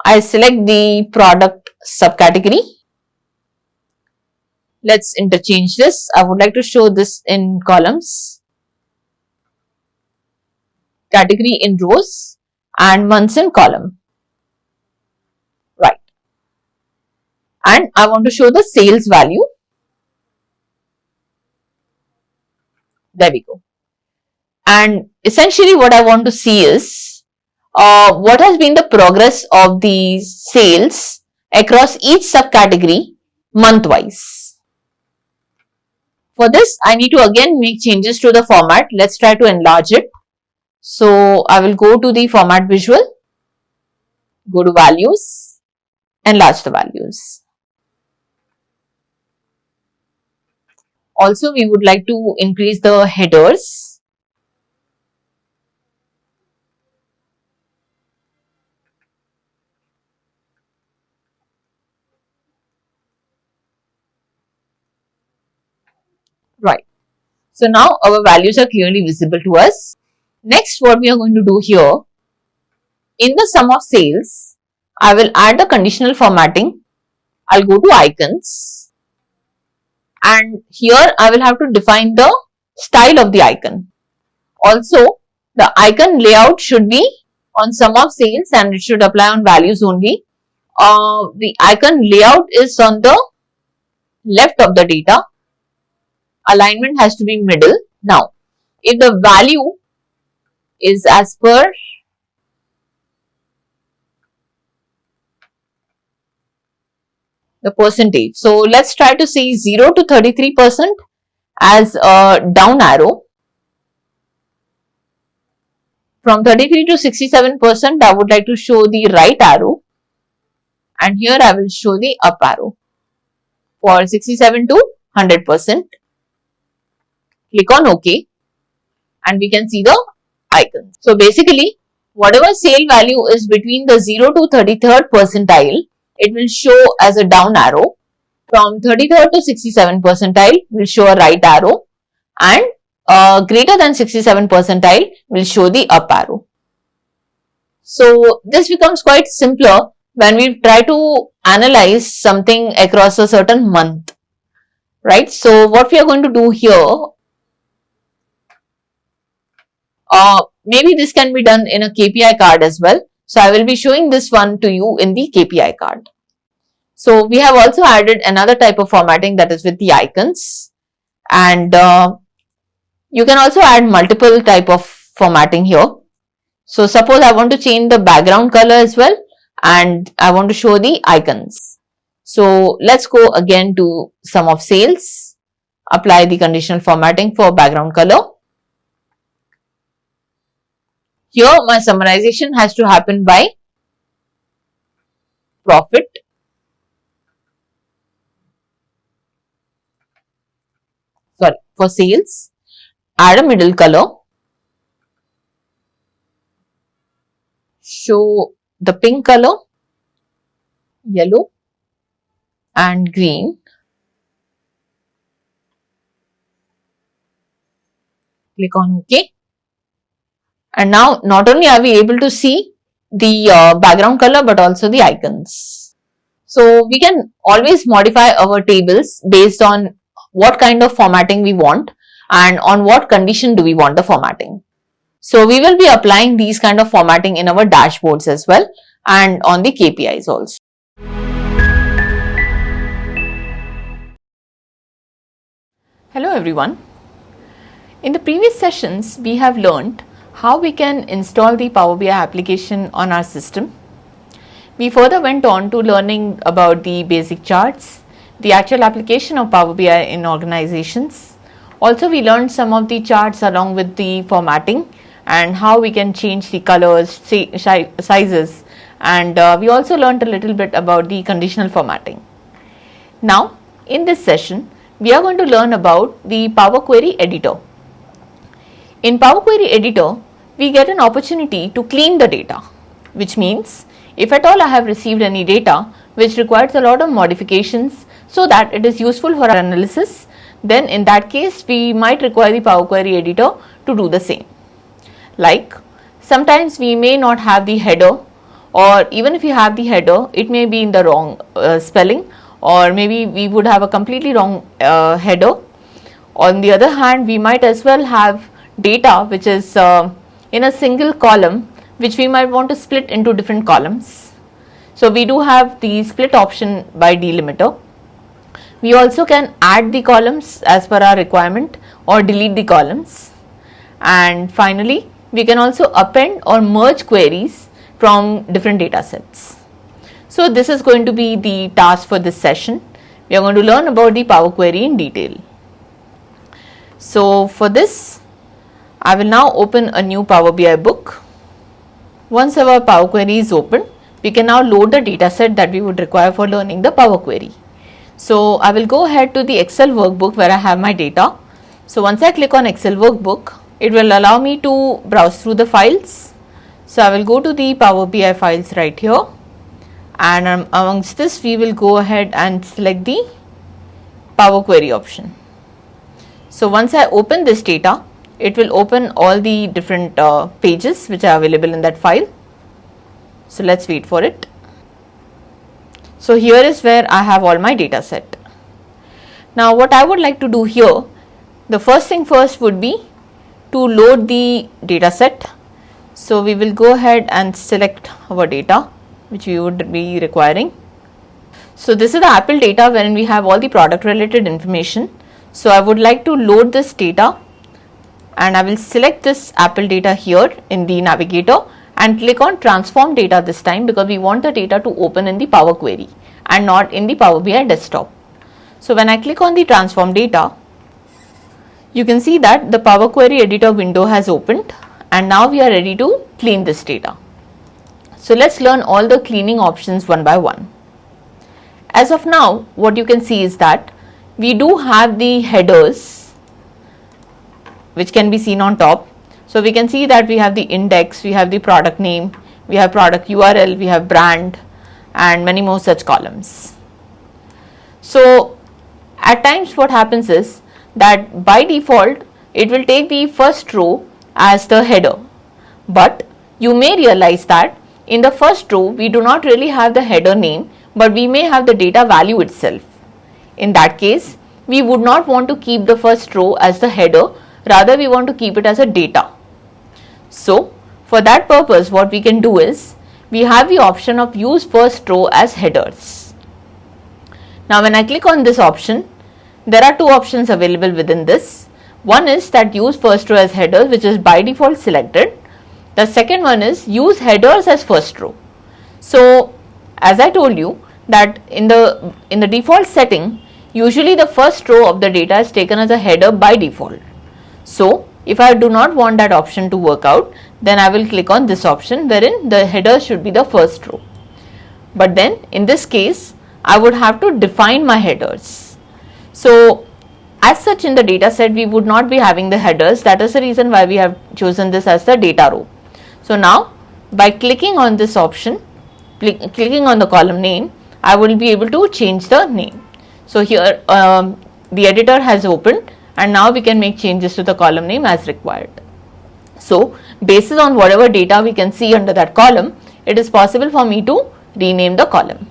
I select the product subcategory. Let's interchange this. I would like to show this in columns, category in rows, and months in column. Right. And I want to show the sales value. There we go. And essentially what I want to see is what has been the progress of the sales across each subcategory month-wise. For this, I need to again make changes to the format. Let's try to enlarge it. So I will go to the format visual, go to values, enlarge the values. Also, we would like to increase the headers. So now our values are clearly visible to us. Next, what we are going to do here, in the sum of sales, I will add the conditional formatting. I'll go to icons, and here I will have to define the style of the icon. Also, the icon layout should be on sum of sales and it should apply on values only. The icon layout is on the left of the data. Alignment has to be middle. Now, if the value is as per the percentage. So let's try to see 0 to 33% as a down arrow. From 33 to 67%, I would like to show the right arrow, and here I will show the up arrow. For 67 to 100%, click on OK, and we can see the icon. So basically, whatever sale value is between the 0 to 33rd percentile, it will show as a down arrow. From 33rd to 67 percentile will show a right arrow, and greater than 67 percentile will show the up arrow. So this becomes quite simpler when we try to analyze something across a certain month, right? So what we are going to do here, maybe this can be done in a KPI card as well. So I will be showing this one to you in the KPI card. So we have also added another type of formatting, that is with the icons, and you can also add multiple type of formatting here. So suppose I want to change the background color as well, and I want to show the icons. So let's go again to sum of sales, apply the conditional formatting for background color. Here my summarization has to happen by profit. Sorry, for sales, add a middle color, show the pink color, yellow and green. Click on OK. And now not only are we able to see the background color but also the icons. So we can always modify our tables based on what kind of formatting we want and on what condition do we want the formatting. So we will be applying these kind of formatting in our dashboards as well and on the KPIs also. Hello everyone. In the previous sessions, we have learned how we can install the Power BI application on our system. We further went on to learning about the basic charts, the actual application of Power BI in organizations. Also, we learned some of the charts along with the formatting and how we can change the colors, sizes, and we also learned a little bit about the conditional formatting. Now, in this session, we are going to learn about the Power Query Editor. In Power Query Editor, we get an opportunity to clean the data, which means if at all I have received any data which requires a lot of modifications so that it is useful for our analysis, then in that case we might require the Power Query Editor to do the same. Like sometimes we may not have the header, or even if you have the header, it may be in the wrong spelling, or maybe we would have a completely wrong header. On the other hand, we might as well have data which is in a single column which we might want to split into different columns. So we do have the split option by delimiter. We also can add the columns as per our requirement or delete the columns. And finally, we can also append or merge queries from different data sets. So this is going to be the task for this session. We are going to learn about the Power Query in detail. So for this, I will now open a new Power BI book. Once our Power Query is open, we can now load the data set that we would require for learning the Power Query. So I will go ahead to the Excel workbook where I have my data. So once I click on Excel workbook, it will allow me to browse through the files. So I will go to the Power BI files right here, and amongst this we will go ahead and select the Power Query option. So once I open this data, it will open all the different pages which are available in that file. So let's wait for it. So here is where I have all my data set. Now what I would like to do here, the first thing first would be to load the data set. So we will go ahead and select our data which we would be requiring. So this is the Apple data wherein we have all the product related information. So I would like to load this data, and I will select this Apple data here in the navigator and click on transform data this time, because we want the data to open in the Power Query and not in the Power BI desktop. So when I click on the transform data, you can see that the Power Query editor window has opened, and now we are ready to clean this data. So let's learn all the cleaning options one by one. As of now, what you can see is that we do have the headers which can be seen on top. So we can see that we have the index, we have the product name, we have product URL, we have brand, and many more such columns. So at times what happens is that by default it will take the first row as the header, but you may realize that in the first row we do not really have the header name, but we may have the data value itself. In that case, we would not want to keep the first row as the header, rather we want to keep it as a data. So for that purpose, what we can do is we have the option of use first row as headers. Now when I click on this option, there are two options available within this. One is that use first row as headers, which is by default selected. The second one is use headers as first row. So as I told you that in the default setting, usually the first row of the data is taken as a header by default. So if I do not want that option to work out, then I will click on this option wherein the header should be the first row. But then in this case, I would have to define my headers. So as such, in the data set we would not be having the headers. That is the reason why we have chosen this as the data row. So now by clicking on this option, clicking on the column name, I will be able to change the name. So here the editor has opened, and now we can make changes to the column name as required. So based on whatever data we can see under that column, it is possible for me to rename the column.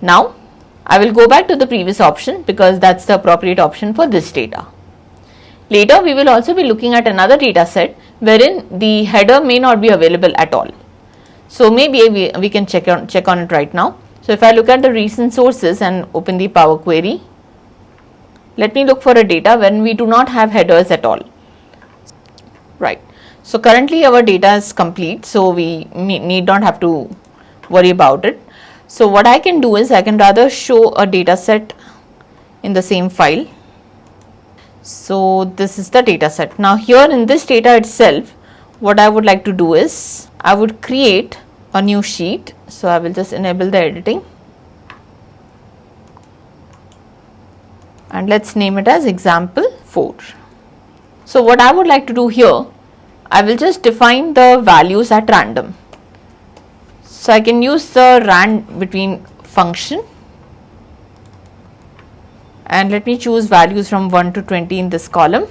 Now I will go back to the previous option because that's the appropriate option for this data. Later we will also be looking at another data set wherein the header may not be available at all. So maybe we can check on it right now. So if I look at the recent sources and open the Power Query, let me look for a data when we do not have headers at all. Right. So currently our data is complete, so we need not have to worry about it. So what I can do is I can rather show a data set in the same file. So this is the data set. Now here in this data itself, what I would like to do is I would create a new sheet. So I will just enable the editing, and let's name it as example 4. So what I would like to do here, I will just define the values at random. So I can use the rand between function, and let me choose values from 1 to 20 in this column.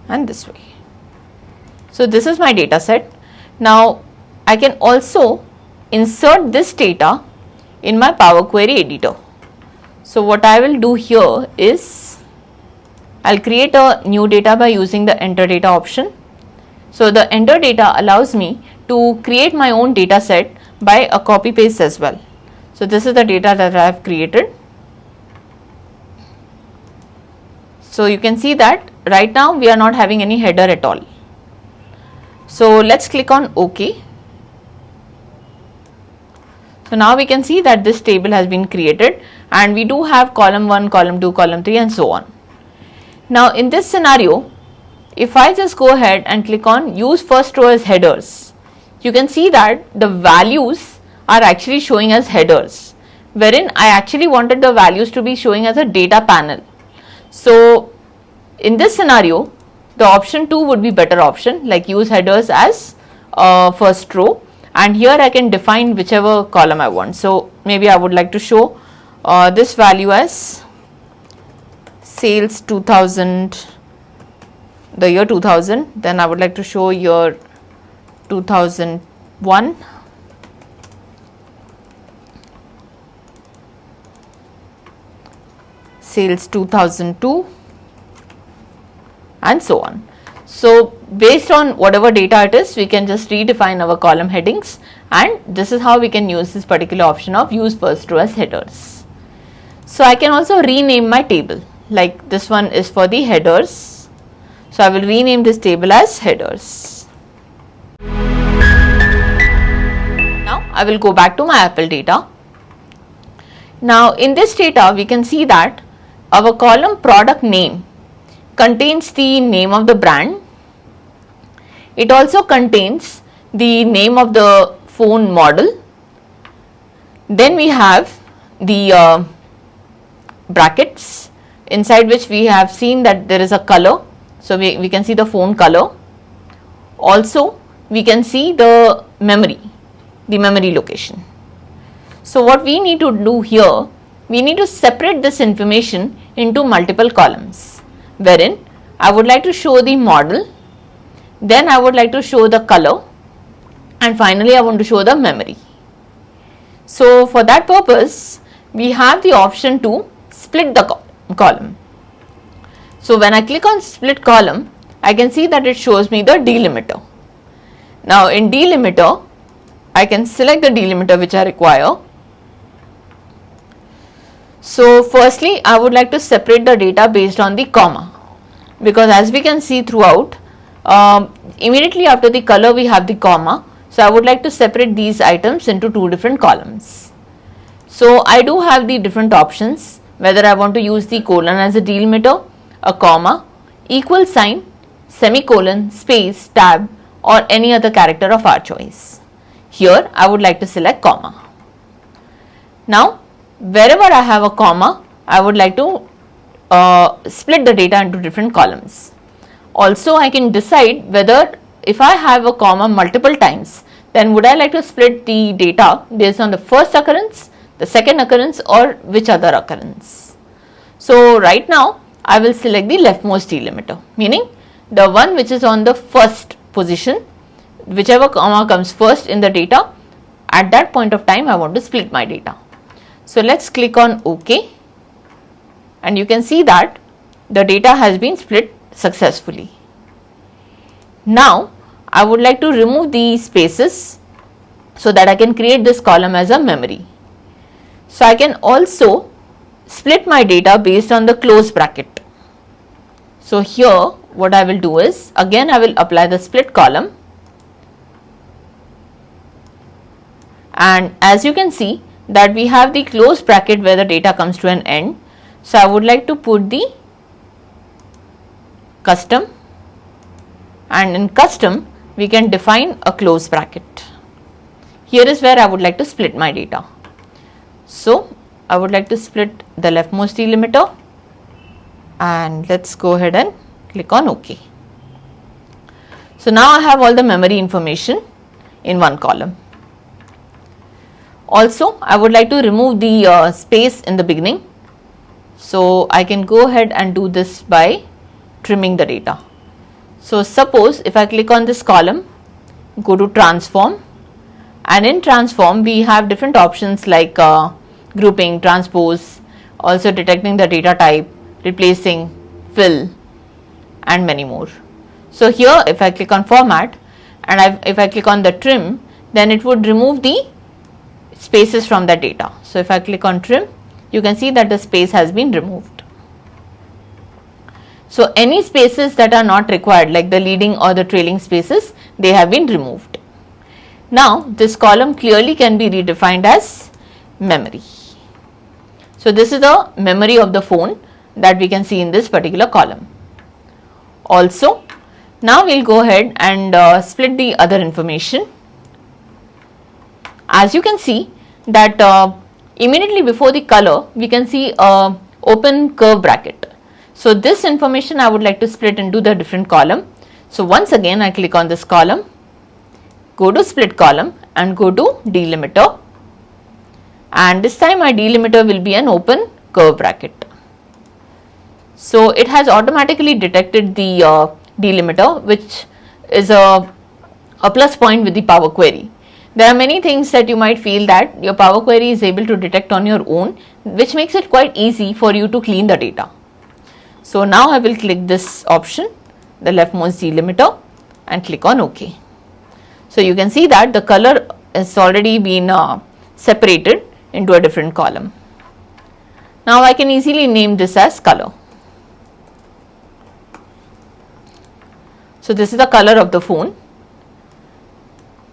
And this way. So this is my data set. Now I can also insert this data in my Power Query editor. So what I will do here is I'll create a new data by using the enter data option. So the enter data allows me to create my own data set by a copy paste as well. So this is the data that I have created. So you can see that right now we are not having any header at all. So let's click on OK. So now we can see that this table has been created, and we do have column 1, column 2, column 3 and so on. Now in this scenario, if I just go ahead and click on use first row as headers, you can see that the values are actually showing as headers, wherein I actually wanted the values to be showing as a data panel. So in this scenario, the option 2 would be better option, like use headers as first row, and here I can define whichever column I want. So maybe I would like to show this value as sales 2000, the year 2000, then I would like to show year 2001, sales 2002, and so on. So based on whatever data it is, we can just redefine our column headings, and this is how we can use this particular option of use first row as headers. So I can also rename my table, like this one is for the headers. So I will rename this table as headers. Now I will go back to my Apple data. Now in this data we can see that our column product name contains the name of the brand. It also contains the name of the phone model. Then we have the brackets, inside which we have seen that there is a color. So we can see the phone color. Also we can see the memory location. So what we need to do here, we need to separate this information into multiple columns, wherein I would like to show the model, then I would like to show the color, and finally I want to show the memory. So for that purpose, we have the option to split the column. So when I click on split column, I can see that it shows me the delimiter. Now in delimiter, I can select the delimiter which I require. So firstly, I would like to separate the data based on the comma, because as we can see throughout, immediately after the color we have the comma. So I would like to separate these items into two different columns. So I do have the different options, whether I want to use the colon as a delimiter, a comma, equal sign, semicolon, space, tab, or any other character of our choice. Here I would like to select comma. Now wherever I have a comma, I would like to split the data into different columns. Also I can decide whether if I have a comma multiple times, then would I like to split the data based on the first occurrence, the second occurrence, or which other occurrence. So right now I will select the leftmost delimiter, meaning the one which is on the first position, whichever comma comes first in the data, at that point of time I want to split my data. So let's click on OK, and you can see that the data has been split successfully. Now I would like to remove the spaces so that I can create this column as a memory. So I can also split my data based on the close bracket. So here what I will do is, again I will apply the split column, and as you can see that we have the close bracket where the data comes to an end. So I would like to put the custom, and in custom we can define a close bracket. Here is where I would like to split my data. So I would like to split the leftmost delimiter, and let's go ahead and click on OK. So now I have all the memory information in one column. Also I would like to remove the space in the beginning. So I can go ahead and do this by trimming the data. So suppose if I click on this column, go to transform, and in transform we have different options like grouping, transpose, also detecting the data type, replacing, fill, and many more. So here if I click on format, and if I click on the trim, then it would remove the spaces from the data. So if I click on trim, you can see that the space has been removed. So any spaces that are not required, like the leading or the trailing spaces, they have been removed. Now this column clearly can be redefined as memory. So this is the memory of the phone that we can see in this particular column. Also now we'll go ahead and split the other information. As you can see that immediately before the color we can see a open curve bracket. So this information I would like to split into the different column. So once again I click on this column, go to split column, and go to delimiter, and this time my delimiter will be an open curve bracket. So it has automatically detected the delimiter, which is a plus point with the Power Query. There are many things that you might feel that your Power Query is able to detect on your own, which makes it quite easy for you to clean the data. So now I will click this option, the leftmost delimiter, and click on OK. So you can see that the color has already been separated into a different column. Now I can easily name this as color. So this is the color of the phone.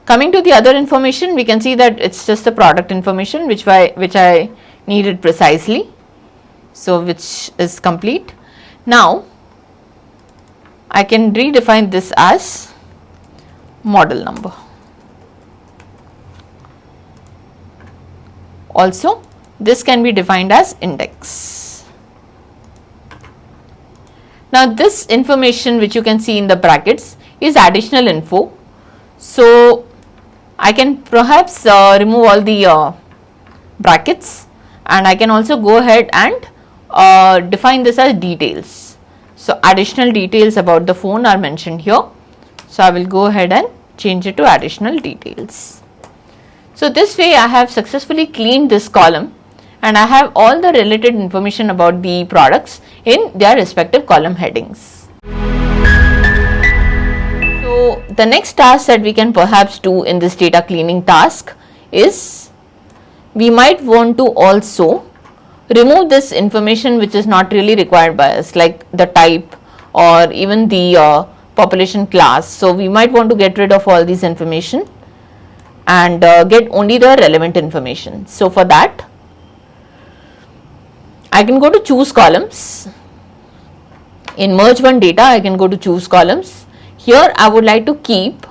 Coming to the other information, we can see that it's just the product information which I needed precisely, so which is complete. Now I can redefine this as model number. Also, this can be defined as index. Now this information which you can see in the brackets is additional info. So I can perhaps remove all the brackets, and I can also go ahead and define this as details. So additional details about the phone are mentioned here. So I will go ahead and change it to additional details. So this way I have successfully cleaned this column, and I have all the related information about the products in their respective column headings. So the next task that we can perhaps do in this data cleaning task is we might want to also remove this information which is not really required by us, like the type or even the population class. So we might want to get rid of all these information and get only the relevant information. So for that I can go to choose columns. In merge one data I can go to choose columns. Here I would like to keep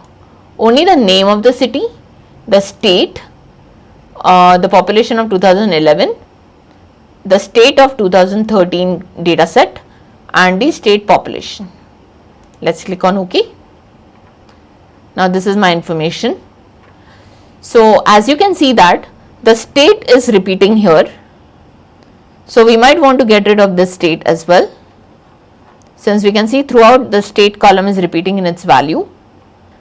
only the name of the city, the state, the population of 2011, the state of 2013 data set, and the state population. Let's click on OK. Now this is my information. So as you can see that the state is repeating here. So we might want to get rid of this state as well, since we can see throughout the state column is repeating in its value.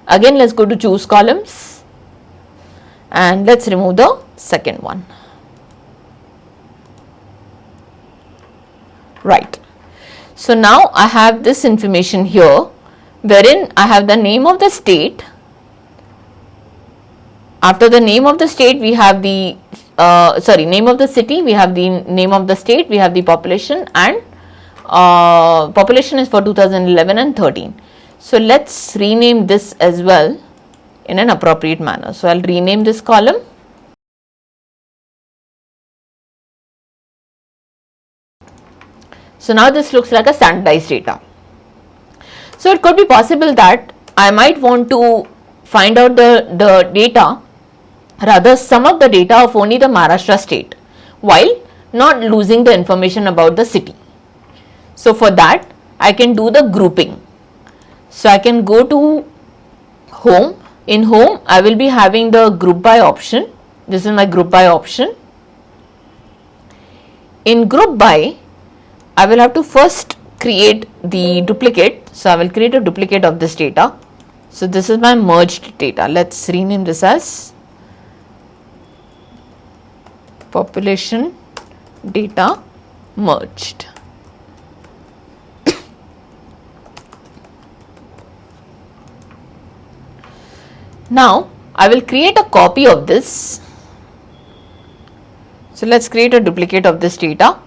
Again, let's go to choose columns and let's remove the second one. Right. So now I have this information here, wherein I have the name of the state. After the name of the state we have the name of the city, we have the name of the state, we have the population, and population is for 2011 and 13. So let's rename this as well in an appropriate manner. So I'll rename this column. So now this looks like a standardized data. So it could be possible that I might want to find out the data, rather sum up the data of only the Maharashtra state, while not losing the information about the city. So for that I can do the grouping. So I can go to home. In home I will be having the group by option. This is my group by option. In group by I will have to first create the duplicate. So I will create a duplicate of this data. So this is my merged data. Let's rename this as population data merged. Now I will create a copy of this. So let's create a duplicate of this data.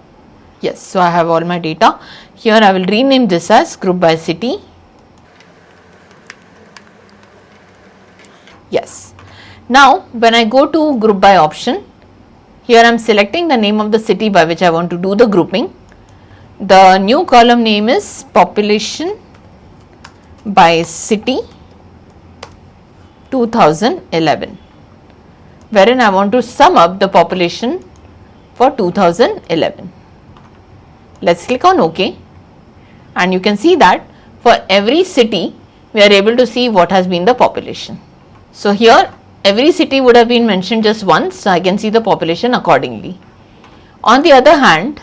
Yes, so I have all my data. Here I will rename this as group by city. Yes. Now when I go to group by option, here I am selecting the name of the city by which I want to do the grouping. The new column name is population by city 2011, wherein I want to sum up the population for 2011. Let's click on OK, and you can see that for every city we are able to see what has been the population. So here every city would have been mentioned just once, so I can see the population accordingly. On the other hand,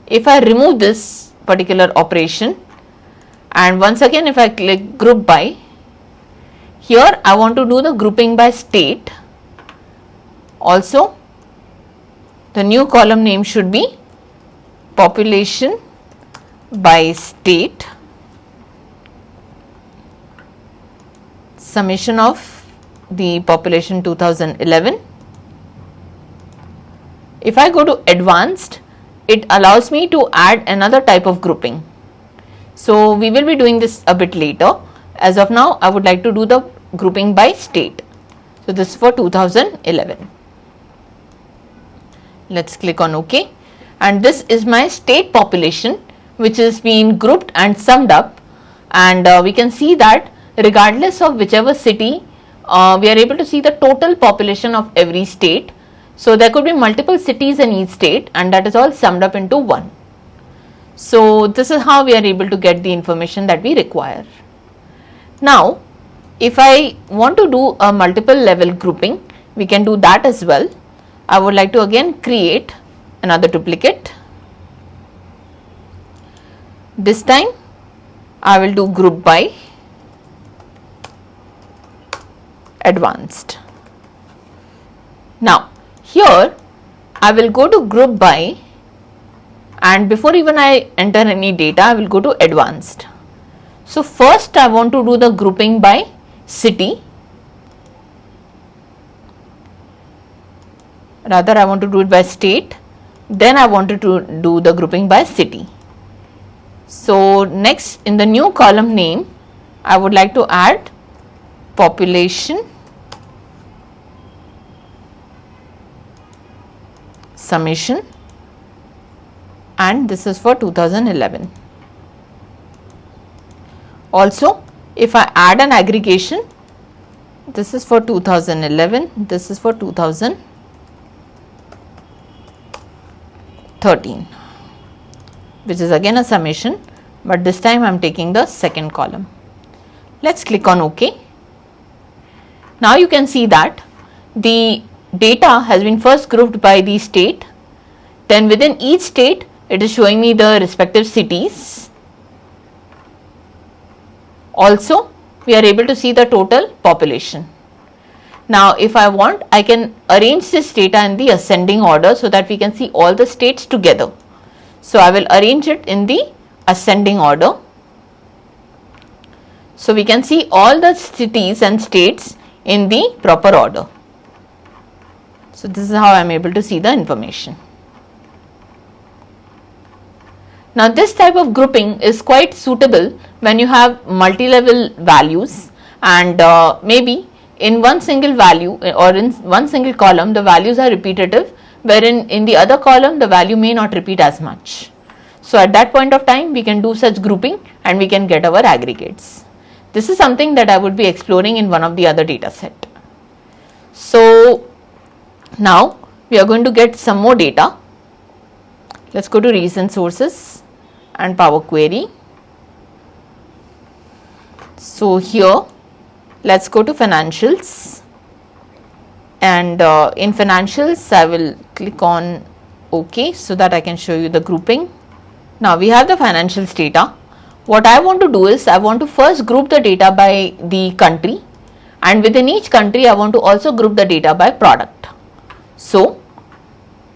if I remove this particular operation and once again if I click group by, here I want to do the grouping by state. Also, the new column name should be population by state, summation of the population 2011. If I go to advanced, it allows me to add another type of grouping. So we will be doing this a bit later. As of now, I would like to do the grouping by state. So this is for 2011. Let's click on OK. And this is my state population, which is being grouped and summed up. And we can see that regardless of whichever city, we are able to see the total population of every state. So there could be multiple cities in each state, and that is all summed up into one. So this is how we are able to get the information that we require. Now, if I want to do a multiple level grouping, we can do that as well. I would like to again create another duplicate. This time I will do group by advanced. Now here I will go to group by, and before even I enter any data, I will go to advanced. So first I want to do the grouping by city. Rather, I want to do it by state. Then I wanted to do the grouping by city. So next, in the new column name, I would like to add population summation, and this is for 2011. Also, if I add an aggregation, this is for 2011, this is for 2013, which is again a summation, but this time I am taking the second column. Let's click on OK. Now you can see that the data has been first grouped by the state, then within each state it is showing me the respective cities. Also, we are able to see the total population. Now if I want, I can arrange this data in the ascending order so that we can see all the states together. So I will arrange it in the ascending order. So we can see all the cities and states in the proper order. So this is how I am able to see the information. Now this type of grouping is quite suitable when you have multi-level values, and maybe in one single value or in one single column the values are repetitive, wherein in the other column the value may not repeat as much. So at that point of time we can do such grouping and we can get our aggregates. This is something that I would be exploring in one of the other data set. So now we are going to get some more data. Let's go to recent sources and Power Query. So here let's go to financials, and in financials I will click on OK so that I can show you the grouping. Now we have the financials data. What I want to do is I want to first group the data by the country, and within each country I want to also group the data by product. So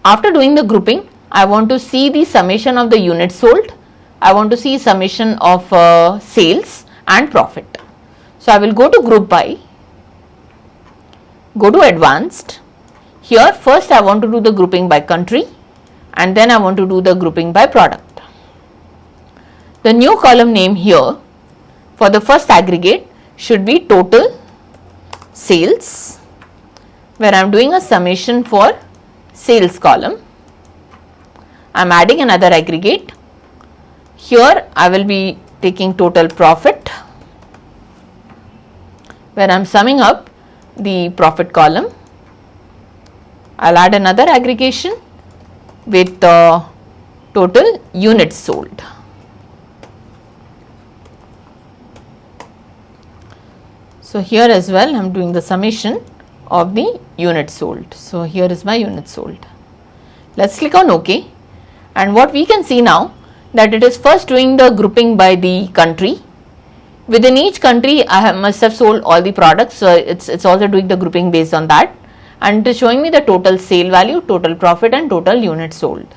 after doing the grouping, I want to see the summation of the units sold, I want to see summation of sales and profit. So I will go to group by, go to advanced. Here first I want to do the grouping by country, and then I want to do the grouping by product. The new column name here for the first aggregate should be total sales, where I am doing a summation for sales column. I am adding another aggregate. Here I will be taking total profit, where I am summing up the profit column. I will add another aggregation with the total units sold. So here as well I am doing the summation of the unit sold. So here is my unit sold. Let's click on OK, and what we can see now that it is first doing the grouping by the country. Within each country I must have sold all the products, so it's also doing the grouping based on that, and it is showing me the total sale value, total profit and total units sold.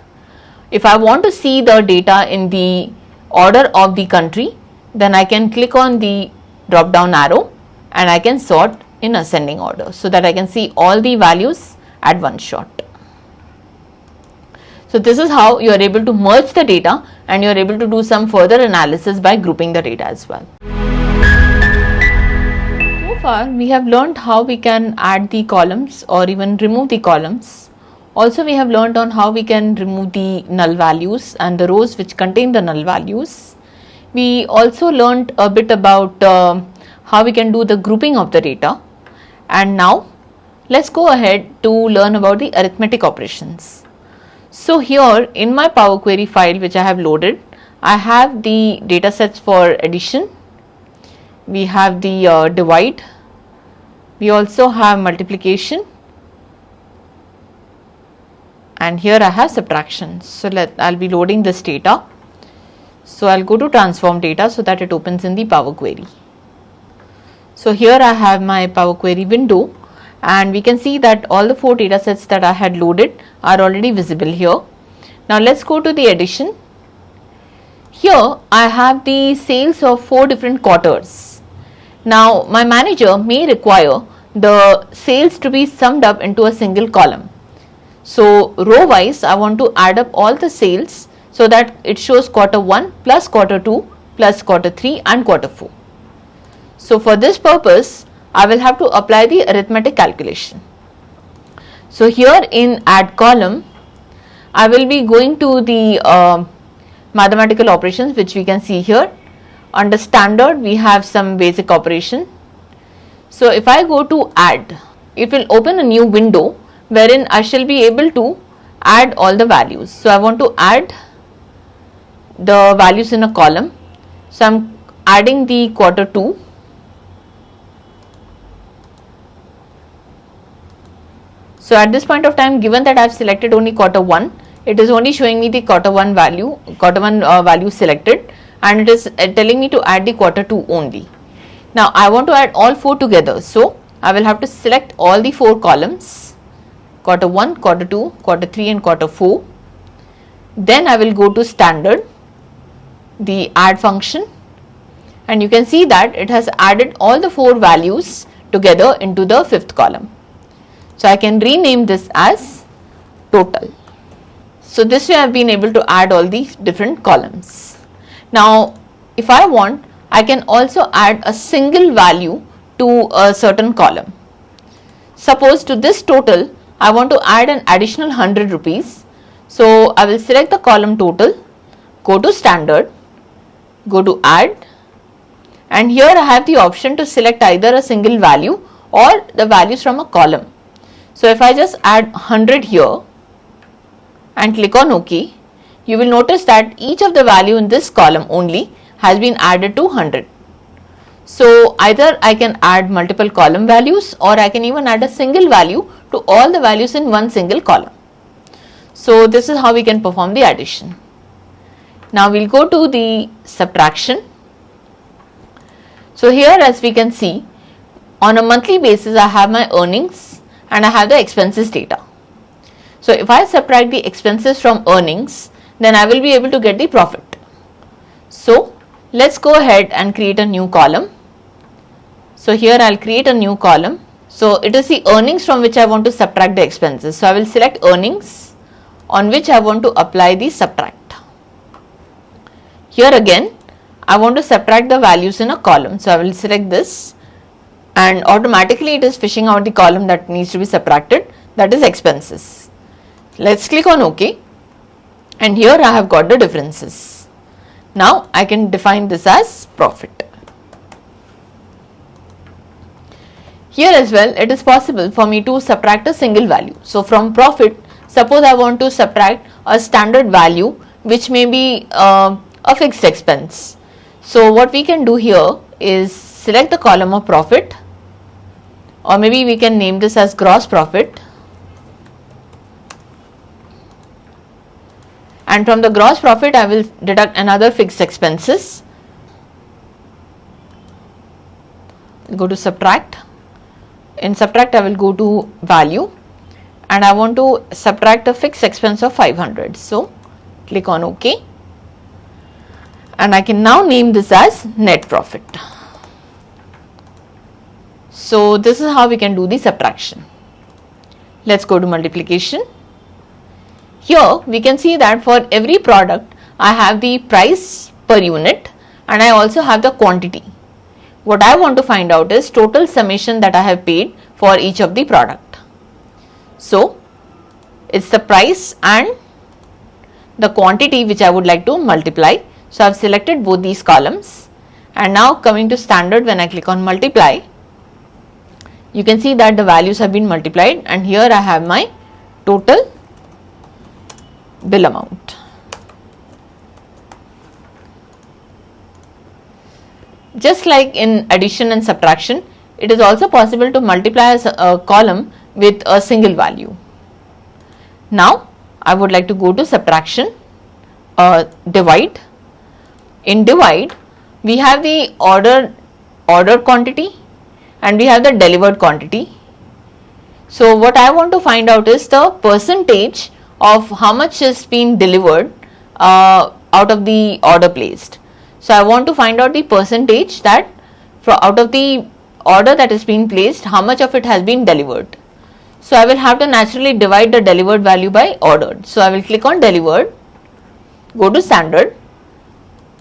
If I want to see the data in the order of the country, then I can click on the drop down arrow and I can sort in ascending order so that I can see all the values at one shot. So this is how you are able to merge the data and you are able to do some further analysis by grouping the data as well. So far we have learned how we can add the columns or even remove the columns. Also we have learned on how we can remove the null values and the rows which contain the null values. We also learned a bit about how we can do the grouping of the data. And now let's go ahead to learn about the arithmetic operations. So here in my Power Query file which I have loaded, I have the data sets for addition, we have the divide, we also have multiplication, and here I have subtraction. So I'll be loading this data. So I'll go to transform data so that it opens in the Power Query. So here I have my Power Query window, and we can see that all the 4 data sets that I had loaded are already visible here. Now let's go to the addition. Here I have the sales of 4 different quarters. Now my manager may require the sales to be summed up into a single column. So row wise I want to add up all the sales so that it shows quarter 1 plus quarter 2 plus quarter 3 and quarter 4. So for this purpose I will have to apply the arithmetic calculation. So here in add column I will be going to the mathematical operations which we can see here. Under standard we have some basic operation. So if I go to add, it will open a new window wherein I shall be able to add all the values. So I want to add the values in a column. So I'm adding the quarter 2. So at this point of time, given that I have selected only quarter 1, it is only showing me the quarter 1 value selected, and it is telling me to add the quarter 2 only. Now I want to add all 4 together, so I will have to select all the 4 columns, quarter 1, quarter 2, quarter 3 and quarter 4. Then I will go to standard, the add function, and you can see that it has added all the 4 values together into the 5th column. So I can rename this as total. So this way I have been able to add all the different columns. Now if I want, I can also add a single value to a certain column. Suppose to this total I want to add an additional 100 rupees. So I will select the column total, go to standard, go to add, and here I have the option to select either a single value or the values from a column. So if I just add 100 here and click on OK, you will notice that each of the value in this column only has been added to 100. So either I can add multiple column values or I can even add a single value to all the values in one single column. So this is how we can perform the addition. Now we'll go to the subtraction. So here as we can see, on a monthly basis I have my earnings and I have the expenses data. So if I subtract the expenses from earnings, then I will be able to get the profit. So let's go ahead and create a new column. So here I'll create a new column. So it is the earnings from which I want to subtract the expenses. So I will select earnings on which I want to apply the subtract. Here again I want to subtract the values in a column. So I will select this, and automatically it is fishing out the column that needs to be subtracted, that is expenses. Let's click on OK, and here I have got the differences. Now I can define this as profit. Here as well it is possible for me to subtract a single value. So from profit, suppose I want to subtract a standard value which may be a fixed expense. So what we can do here is select the column of profit or maybe we can name this as gross profit, and from the gross profit I will deduct another fixed expenses. Go to subtract. In subtract I will go to value, and I want to subtract a fixed expense of 500. So click on OK, and I can now name this as net profit. So this is how we can do the subtraction. Let's go to multiplication. Here we can see that for every product I have the price per unit, and I also have the quantity. What I want to find out is total summation that I have paid for each of the product. So it's the price and the quantity which I would like to multiply. So I have selected both these columns, and now coming to standard, when I click on multiply, you can see that the values have been multiplied, and here I have my total bill amount. Just like in addition and subtraction, it is also possible to multiply a column with a single value. Now I would like to go to subtraction, divide. In divide we have the ordered quantity and we have the delivered quantity. So what I want to find out is the percentage of how much is being delivered out of the order placed. So I want to find out the percentage that out of the order that is being placed, how much of it has been delivered. So I will have to naturally divide the delivered value by ordered. So I will click on delivered, go to standard,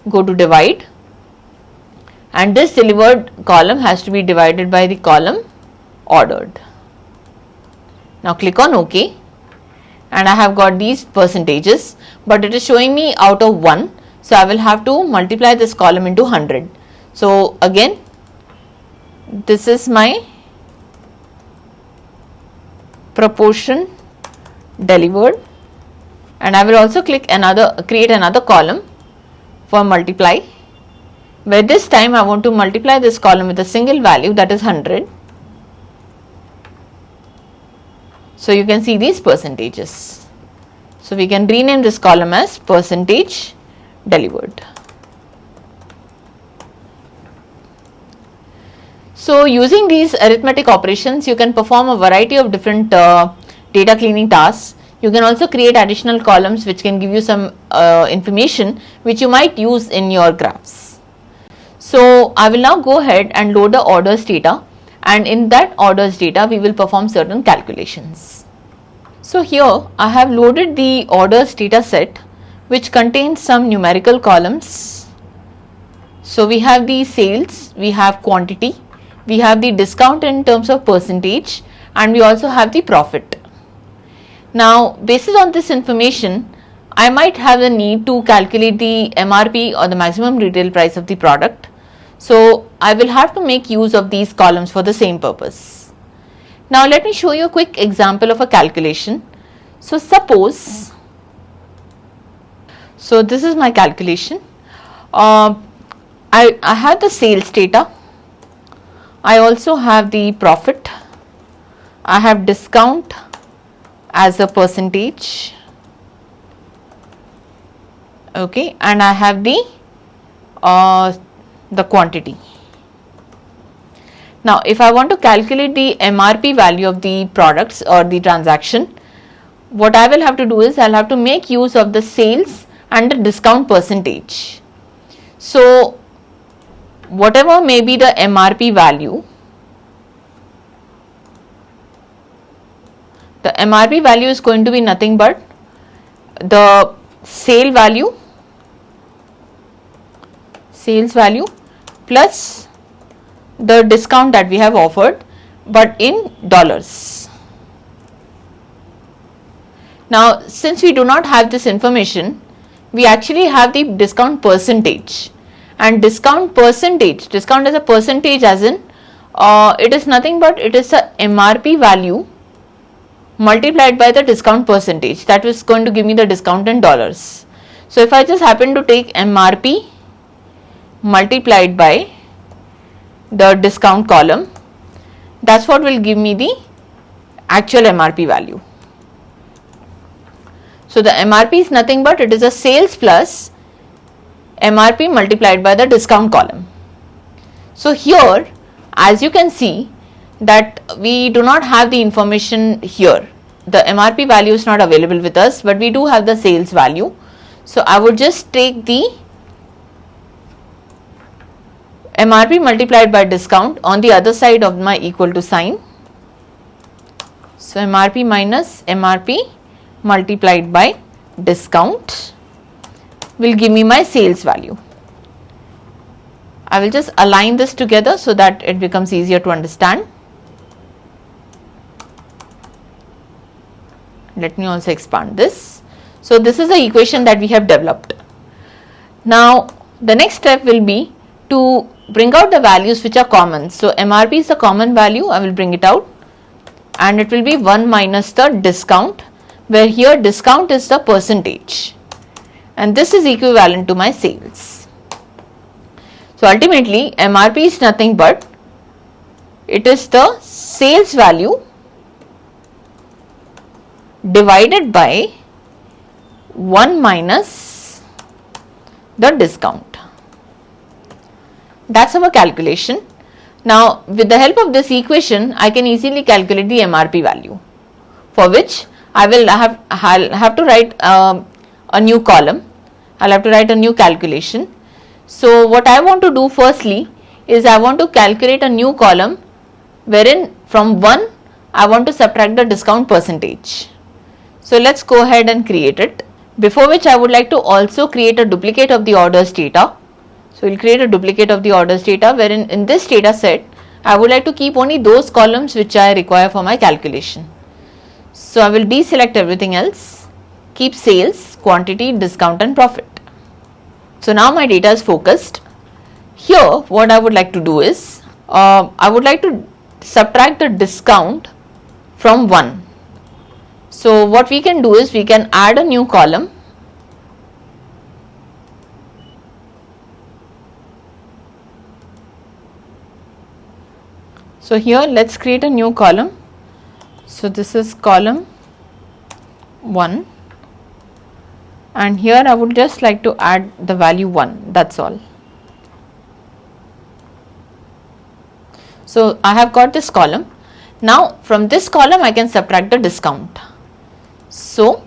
go to divide, and this delivered column has to be divided by the column ordered. Now click on OK, and I have got these percentages, but it is showing me out of 1. So I will have to multiply this column into 100. So again, this is my proportion delivered, and I will also create another column for multiply, where this time I want to multiply this column with a single value, that is 100. So you can see these percentages. So we can rename this column as percentage delivered. So using these arithmetic operations, you can perform a variety of different data cleaning tasks. You can also create additional columns which can give you some information which you might use in your graphs. So I will now go ahead and load the orders data, and in that orders data we will perform certain calculations. So here I have loaded the orders data set, which contains some numerical columns. So we have the sales, we have quantity, we have the discount in terms of percentage, and we also have the profit. Now based on this information, I might have the need to calculate the MRP, or the maximum retail price of the product. So I will have to make use of these columns for the same purpose. Now let me show you a quick example of a calculation. So suppose, so this is my calculation. I have the sales data, I also have the profit, I have discount as a percentage, okay, and I have the quantity. Now if I want to calculate the MRP value of the products or the transaction, what I will have to do is I will have to make use of the sales and the discount percentage. So whatever may be the MRP value, the MRP value is going to be nothing but the sales value plus the discount that we have offered, but in dollars. Now since we do not have this information, we actually have the discount percentage, and discount is a percentage, as in it is nothing but it is a MRP value multiplied by the discount percentage, that is going to give me the discount in dollars. So if I just happen to take MRP multiplied by the discount column, That's what will give me the actual MRP value. So the MRP is nothing but it is a sales plus MRP multiplied by the discount column. So here, as you can see that we do not have the information here. The MRP value is not available with us, but we do have the sales value. So I would just take the MRP multiplied by discount on the other side of my equal to sign. So MRP minus MRP multiplied by discount will give me my sales value. I will just align this together so that it becomes easier to understand. Let me also expand this. So this is the equation that we have developed. Now the next step will be to bring out the values which are common. So MRP is a common value, I will bring it out, and it will be 1 minus the discount, where here discount is the percentage, and this is equivalent to my sales. So ultimately MRP is nothing but it is the sales value divided by 1 minus the discount. That's our calculation. Now with the help of this equation I can easily calculate the MRP value, for which I will have to write a new column. I'll have to write a new calculation. So what I want to do firstly is I want to calculate a new column wherein from 1 I want to subtract the discount percentage. So let's go ahead and create it. Before which I would like to also create a duplicate of the orders data. So we'll create a duplicate of the orders data, wherein in this data set I would like to keep only those columns which I require for my calculation. So I will deselect everything else, keep sales, quantity, discount and profit. So now my data is focused. Here what I would like to do is I would like to subtract the discount from 1. So what we can do is we can add a new column. So here let's create a new column. So this is column 1, and here I would just like to add the value 1, that's all. So I have got this column. Now from this column I can subtract the discount. So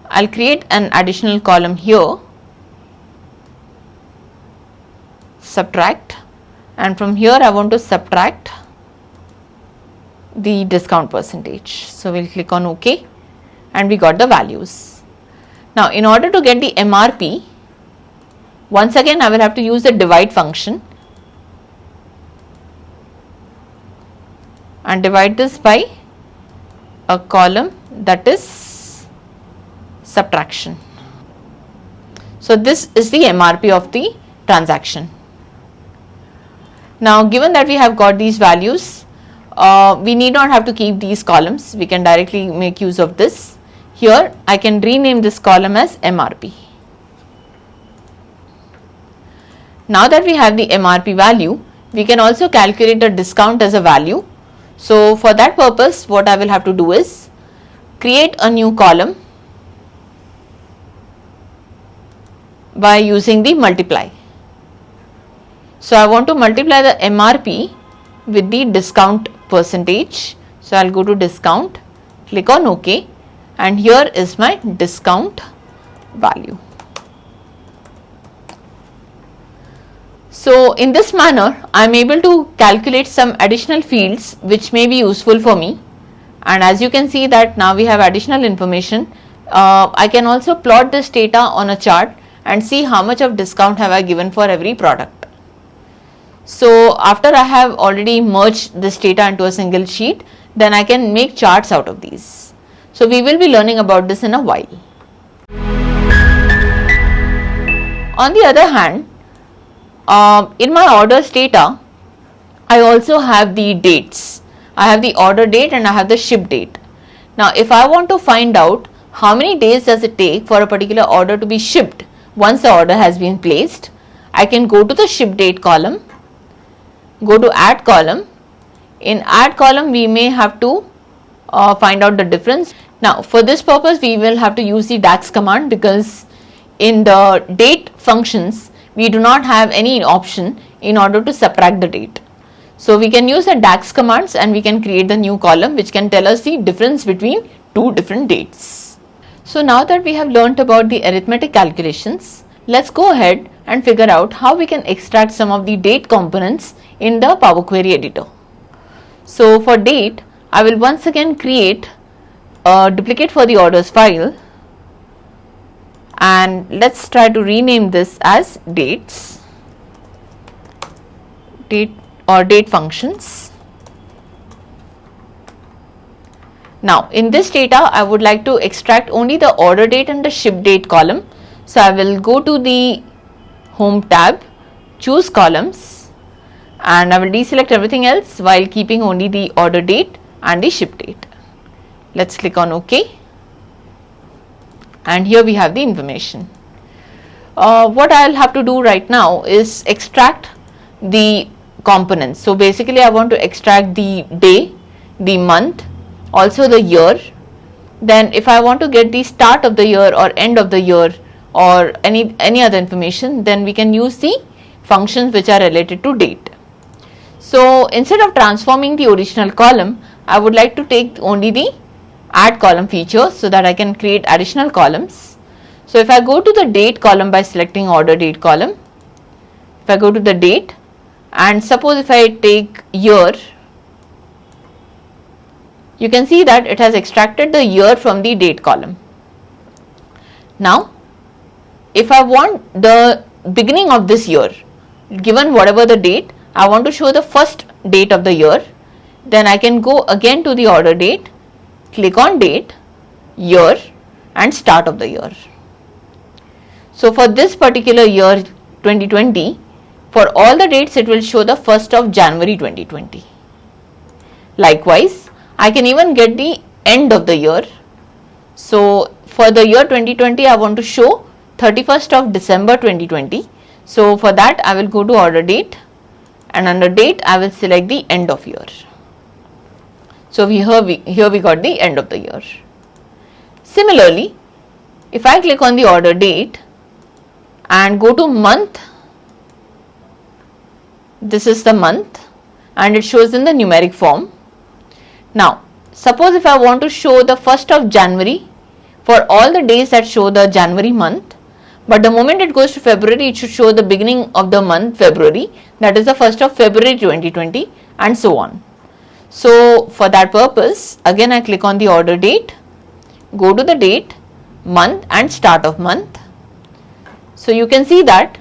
I'll create an additional column here, subtract, and from here I want to subtract the discount percentage. So we'll click on OK, and we got the values. Now in order to get the MRP, once again I will have to use the divide function and divide this by a column that is subtraction. So this is the MRP of the transaction. Now given that we have got these values, we need not have to keep these columns, we can directly make use of this. Here I can rename this column as MRP. Now that we have the MRP value, we can also calculate the discount as a value. So for that purpose what I will have to do is create a new column by using the multiply. So I want to multiply the MRP with the discount percentage. So I'll go to discount, click on OK, and here is my discount value. So in this manner I am able to calculate some additional fields which may be useful for me, and as you can see that now we have additional information. I can also plot this data on a chart and see how much of discount have I given for every product. So after I have already merged this data into a single sheet, then I can make charts out of these. So we will be learning about this in a while. On the other hand, in my orders data, I also have the dates. I have the order date and I have the ship date. Now if I want to find out how many days does it take for a particular order to be shipped once the order has been placed, I can go to the ship date column, go to add column, In add column we may have to find out the difference. Now for this purpose we will have to use the DAX command, because in the date functions we do not have any option in order to subtract the date. So we can use the DAX commands and we can create the new column which can tell us the difference between two different dates. So now that we have learnt about the arithmetic calculations, let's go ahead and figure out how we can extract some of the date components in the Power Query editor. So for date, I will once again create a duplicate for the orders file, and let's try to rename this as dates, date or date functions. Now in this data I would like to extract only the order date and the ship date column. So I will go to the home tab, choose columns, and I will deselect everything else while keeping only the order date and the ship date. Let's click on OK, and here we have the information. What I'll have to do right now is extract the components. So basically I want to extract the day, the month, also the year. Then if I want to get the start of the year or end of the year or any other information, then we can use the functions which are related to date. So instead of transforming the original column, I would like to take only the add column feature so that I can create additional columns. So if I go to the date column by selecting order date column, if I go to the date, and suppose if I take year, you can see that it has extracted the year from the date column. Now if I want the beginning of this year, given whatever the date, I want to show the first date of the year, then I can go again to the order date, click on date, year and start of the year. So for this particular year 2020, for all the dates it will show the 1st of January 2020. Likewise, I can even get the end of the year. So for the year 2020 I want to show 31st of December 2020. So for that I will go to order date, and under date I will select the end of year. So here we got the end of the year. Similarly, if I click on the order date and go to month, this is the month and it shows in the numeric form. Now suppose if I want to show the 1st of January for all the days that show the January month, but the moment it goes to February it should show the beginning of the month February, that is the 1st of February 2020, and so on. So for that purpose, again I click on the order date, go to the date, month and start of month. So you can see that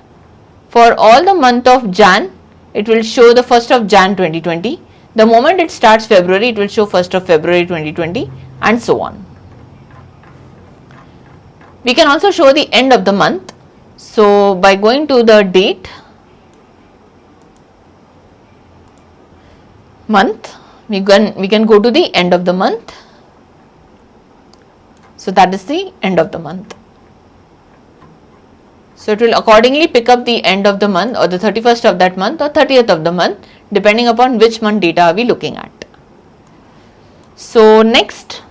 for all the month of Jan, it will show the 1st of Jan 2020. The moment it starts February, it will show 1st of February 2020, and so on. We can also show the end of the month. So by going to the date, month, we can go to the end of the month. So that is the end of the month. So it will accordingly pick up the end of the month or the 31st of that month or 30th of the month, depending upon which month data are we looking at. So next,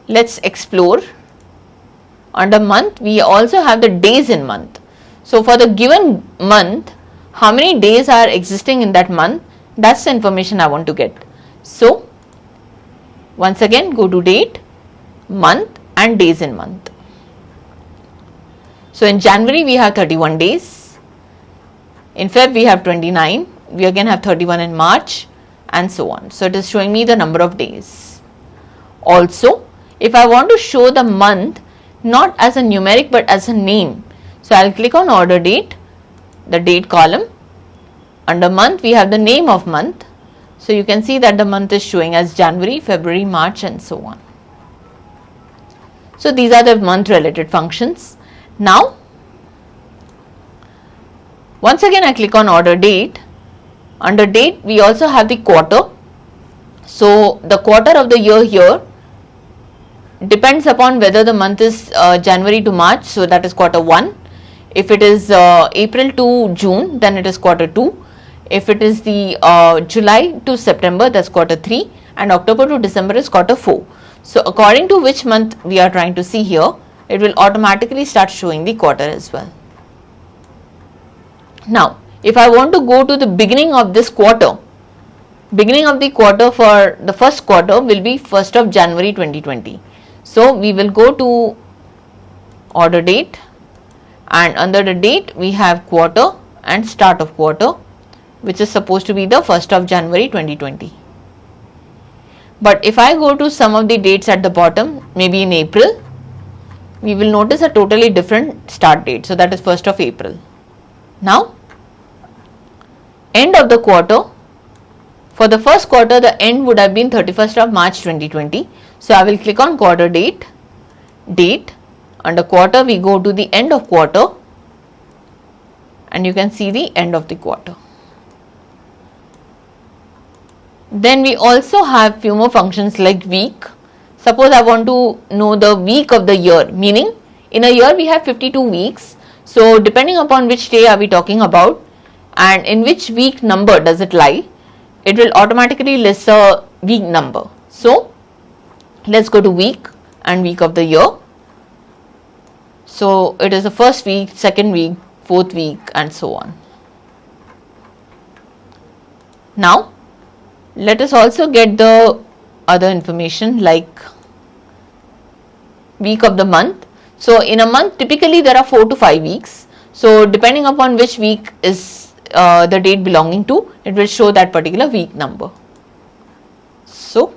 let's explore. Under month, we also have the days in month. So for the given month, how many days are existing in that month, that's the information I want to get. So once again, go to date, month and days in month. So in January we have 31 days, in Feb we have 29, we again have 31 in March, and so on. So it is showing me the number of days. Also, if I want to show the month not as a numeric but as a name, so I will click on order date, the date column. Under month we have the name of month. So you can see that the month is showing as January, February, March, and so on. So these are the month related functions. Now once again I click on order date. Under date we also have the quarter. So the quarter of the year here depends upon whether the month is January to March, so that is quarter 1. If it is April to June, then it is quarter 2. If it is the July to September, that's quarter 3, and October to December is quarter 4. So according to which month we are trying to see here, it will automatically start showing the quarter as well. Now, if I want to go to the beginning of this quarter, beginning of the quarter for the first quarter will be 1st of January 2020. So we will go to order date, and under the date we have quarter and start of quarter, which is supposed to be the 1st of January 2020. But if I go to some of the dates at the bottom, maybe in April, we will notice a totally different start date. So that is 1st of April. Now, end of the quarter, for the first quarter, the end would have been 31st of March 2020. So I will click on quarter date, under quarter we go to the end of quarter, and you can see the end of the quarter. Then we also have few more functions like week. Suppose I want to know the week of the year, meaning in a year we have 52 weeks. So depending upon which day are we talking about and in which week number does it lie, it will automatically list a week number. So let's go to week and week of the year. So it is the first week, second week, fourth week, and so on. Now let us also get the other information like week of the month. So in a month typically there are 4 to 5 weeks. So depending upon which week is the date belonging to, it will show that particular week number. So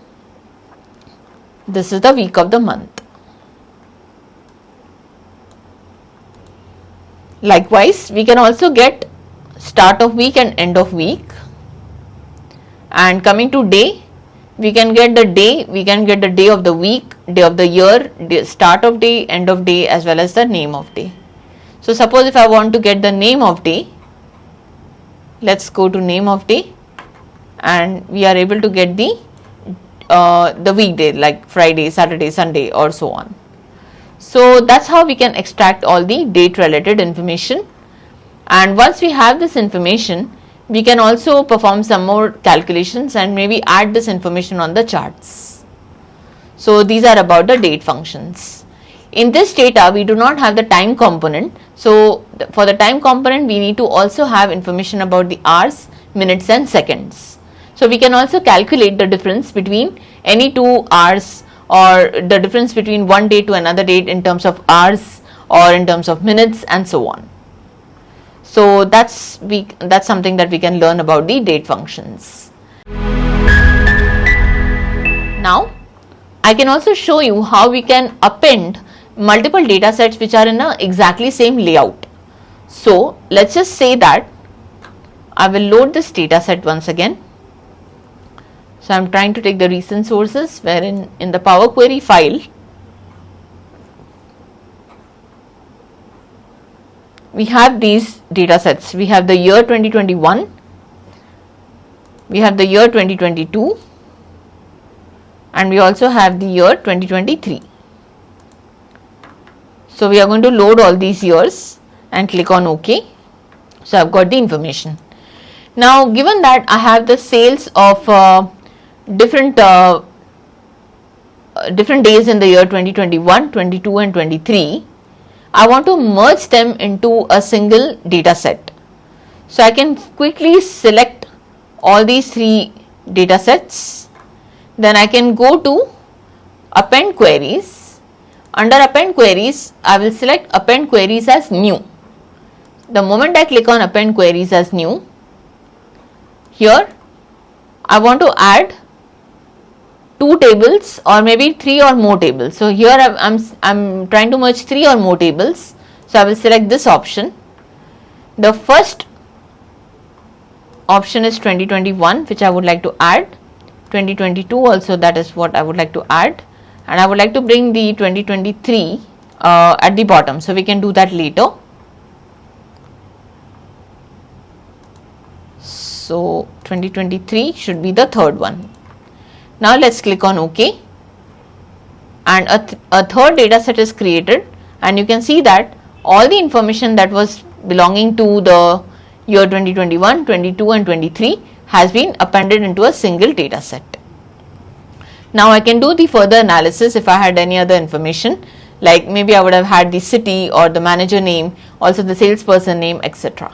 this is the week of the month. Likewise, we can also get start of week and end of week. And coming to day, we can get the day, we can get the day of the week, day of the year, start of day, end of day, as well as the name of day. So suppose if I want to get the name of day, let's go to name of day, and we are able to get the weekday like Friday, Saturday, Sunday, or so on. So that's how we can extract all the date related information. And once we have this information, we can also perform some more calculations and maybe add this information on the charts. So these are about the date functions. In this data, we do not have the time component. So for the time component, we need to also have information about the hours, minutes, and seconds. So we can also calculate the difference between any 2 hours or the difference between one date to another date in terms of hours or in terms of minutes and so on. So that's something that we can learn about the date functions. Now I can also show you how we can append multiple data sets which are in a exactly same layout. So let's just say that I will load this data set once again. So I'm trying to take the recent sources wherein in the Power Query file we have these data sets. We have the year 2021, we have the year 2022, and we also have the year 2023. So we are going to load all these years and click on OK. So I've got the information. Now given that I have the sales of different days in the year 2021, 22 and 23, I want to merge them into a single data set. So I can quickly select all these 3 data sets. Then I can go to append queries. Under append queries, I will select append queries as new. The moment I click on append queries as new, here I want to add 2 tables or maybe 3 or more tables. So here I'm trying to merge 3 or more tables. So I will select this option. The first option is 2021, which I would like to add. 2022 also, that is what I would like to add, and I would like to bring the 2023 at the bottom. So we can do that later. So 2023 should be the third one. Now let's click on OK, and a third data set is created, and you can see that all the information that was belonging to the year 2021, 22 and 23 has been appended into a single data set. Now I can do the further analysis if I had any other information, like maybe I would have had the city or the manager name, also the salesperson name, etc.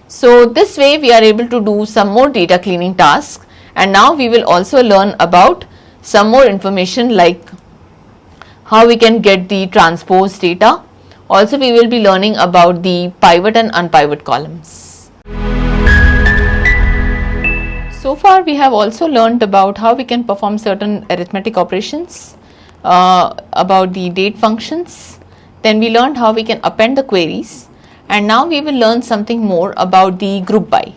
So this way we are able to do some more data cleaning tasks, and now we will also learn about some more information like how we can get the transpose data. Also we will be learning about the pivot and unpivot columns. So far we have also learned about how we can perform certain arithmetic operations, about the date functions. Then we learned how we can append the queries, and now we will learn something more about the group by.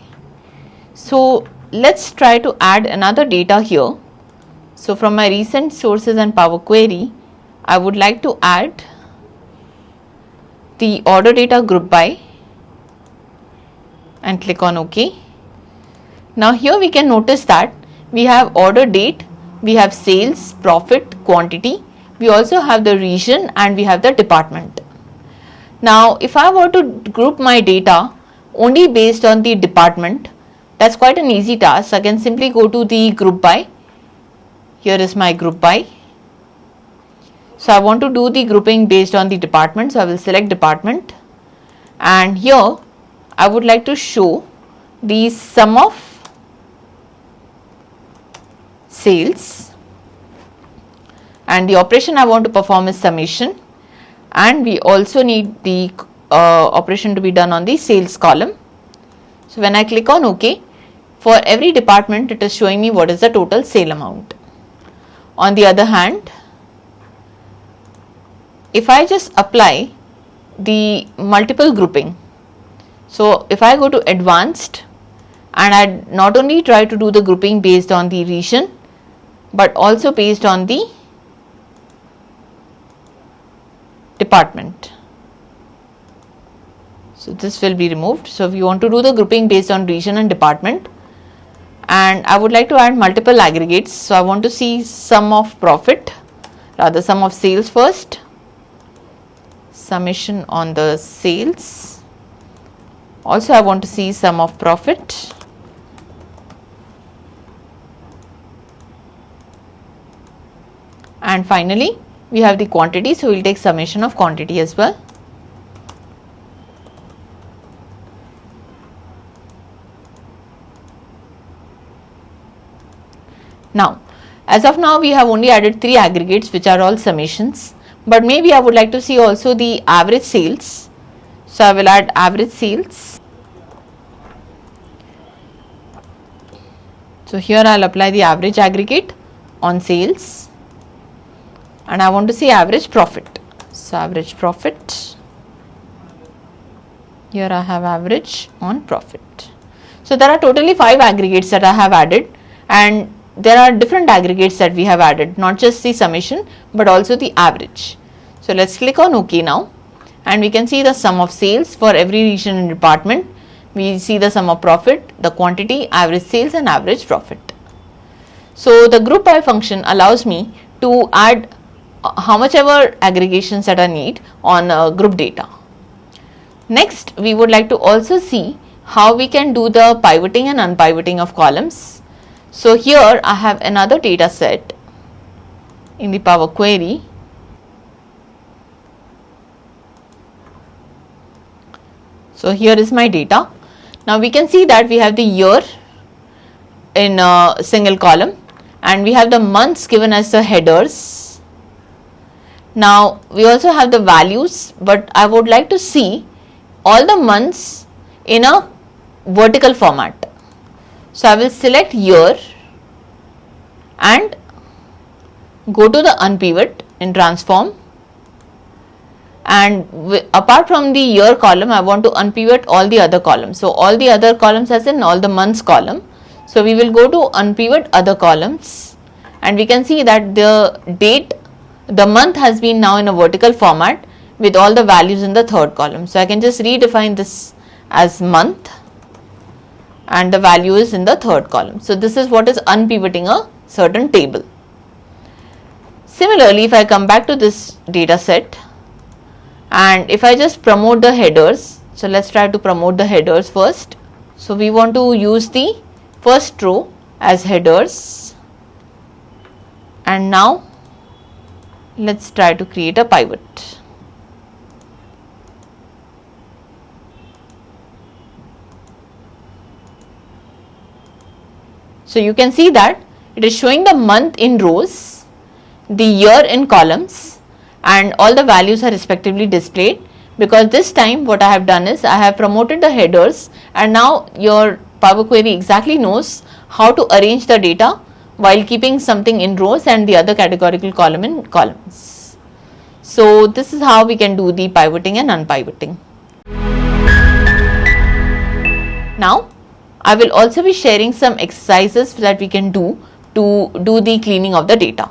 So let's try to add another data here. So from my recent sources and Power Query, I would like to add the order data group by and click on OK. Now here we can notice that we have order date, we have sales, profit, quantity, we also have the region, and we have the department. Now if I were to group my data only based on the department, that's quite an easy task. I can simply go to the group by. Here is my group by. So I want to do the grouping based on the department, so I will select department, and here I would like to show the sum of sales, and the operation I want to perform is summation, and we also need the operation to be done on the sales column. So when I click on OK, for every department it is showing me what is the total sale amount. On the other hand, if I just apply the multiple grouping, so if I go to advanced and I not only try to do the grouping based on the region but also based on the department, so this will be removed. So we want to do the grouping based on region and department, and I would like to add multiple aggregates. So I want to see sum of profit, rather sum of sales first, summation on the sales, also I want to see sum of profit, and finally we have the quantity, so we will take summation of quantity as well. Now as of now we have only added 3 aggregates which are all summations, but maybe I would like to see also the average sales. So I will add average sales. So here I will apply the average aggregate on sales, and I want to see average profit. So average profit, here I have average on profit. So there are totally 5 aggregates that I have added, and there are different aggregates that we have added, not just the summation but also the average. So let's click on OK now, and we can see the sum of sales for every region and department. We see the sum of profit, the quantity, average sales and average profit. So the group by function allows me to add how much ever aggregations that I need on group data. Next we would like to also see how we can do the pivoting and unpivoting of columns. So here I have another data set in the Power Query. So here is my data. Now we can see that we have the year in a single column, and we have the months given as the headers. Now we also have the values, but I would like to see all the months in a vertical format. So I will select year and go to the unpivot in transform, and apart from the year column I want to unpivot all the other columns. So all the other columns as in all the months column. So we will go to unpivot other columns, and we can see that the date, the month has been now in a vertical format with all the values in the third column. So I can just redefine this as month, and the value is in the third column. So this is what is unpivoting a certain table. Similarly, if I come back to this data set and if I just promote the headers, So let's try to promote the headers first. So we want to use the first row as headers, and now let's try to create a pivot. So you can see that it is showing the month in rows, the year in columns, and all the values are respectively displayed, because this time what I have done is I have promoted the headers, and now your Power Query exactly knows how to arrange the data while keeping something in rows and the other categorical column in columns. So this is how we can do the pivoting and unpivoting. Now I will also be sharing some exercises that we can do to do the cleaning of the data.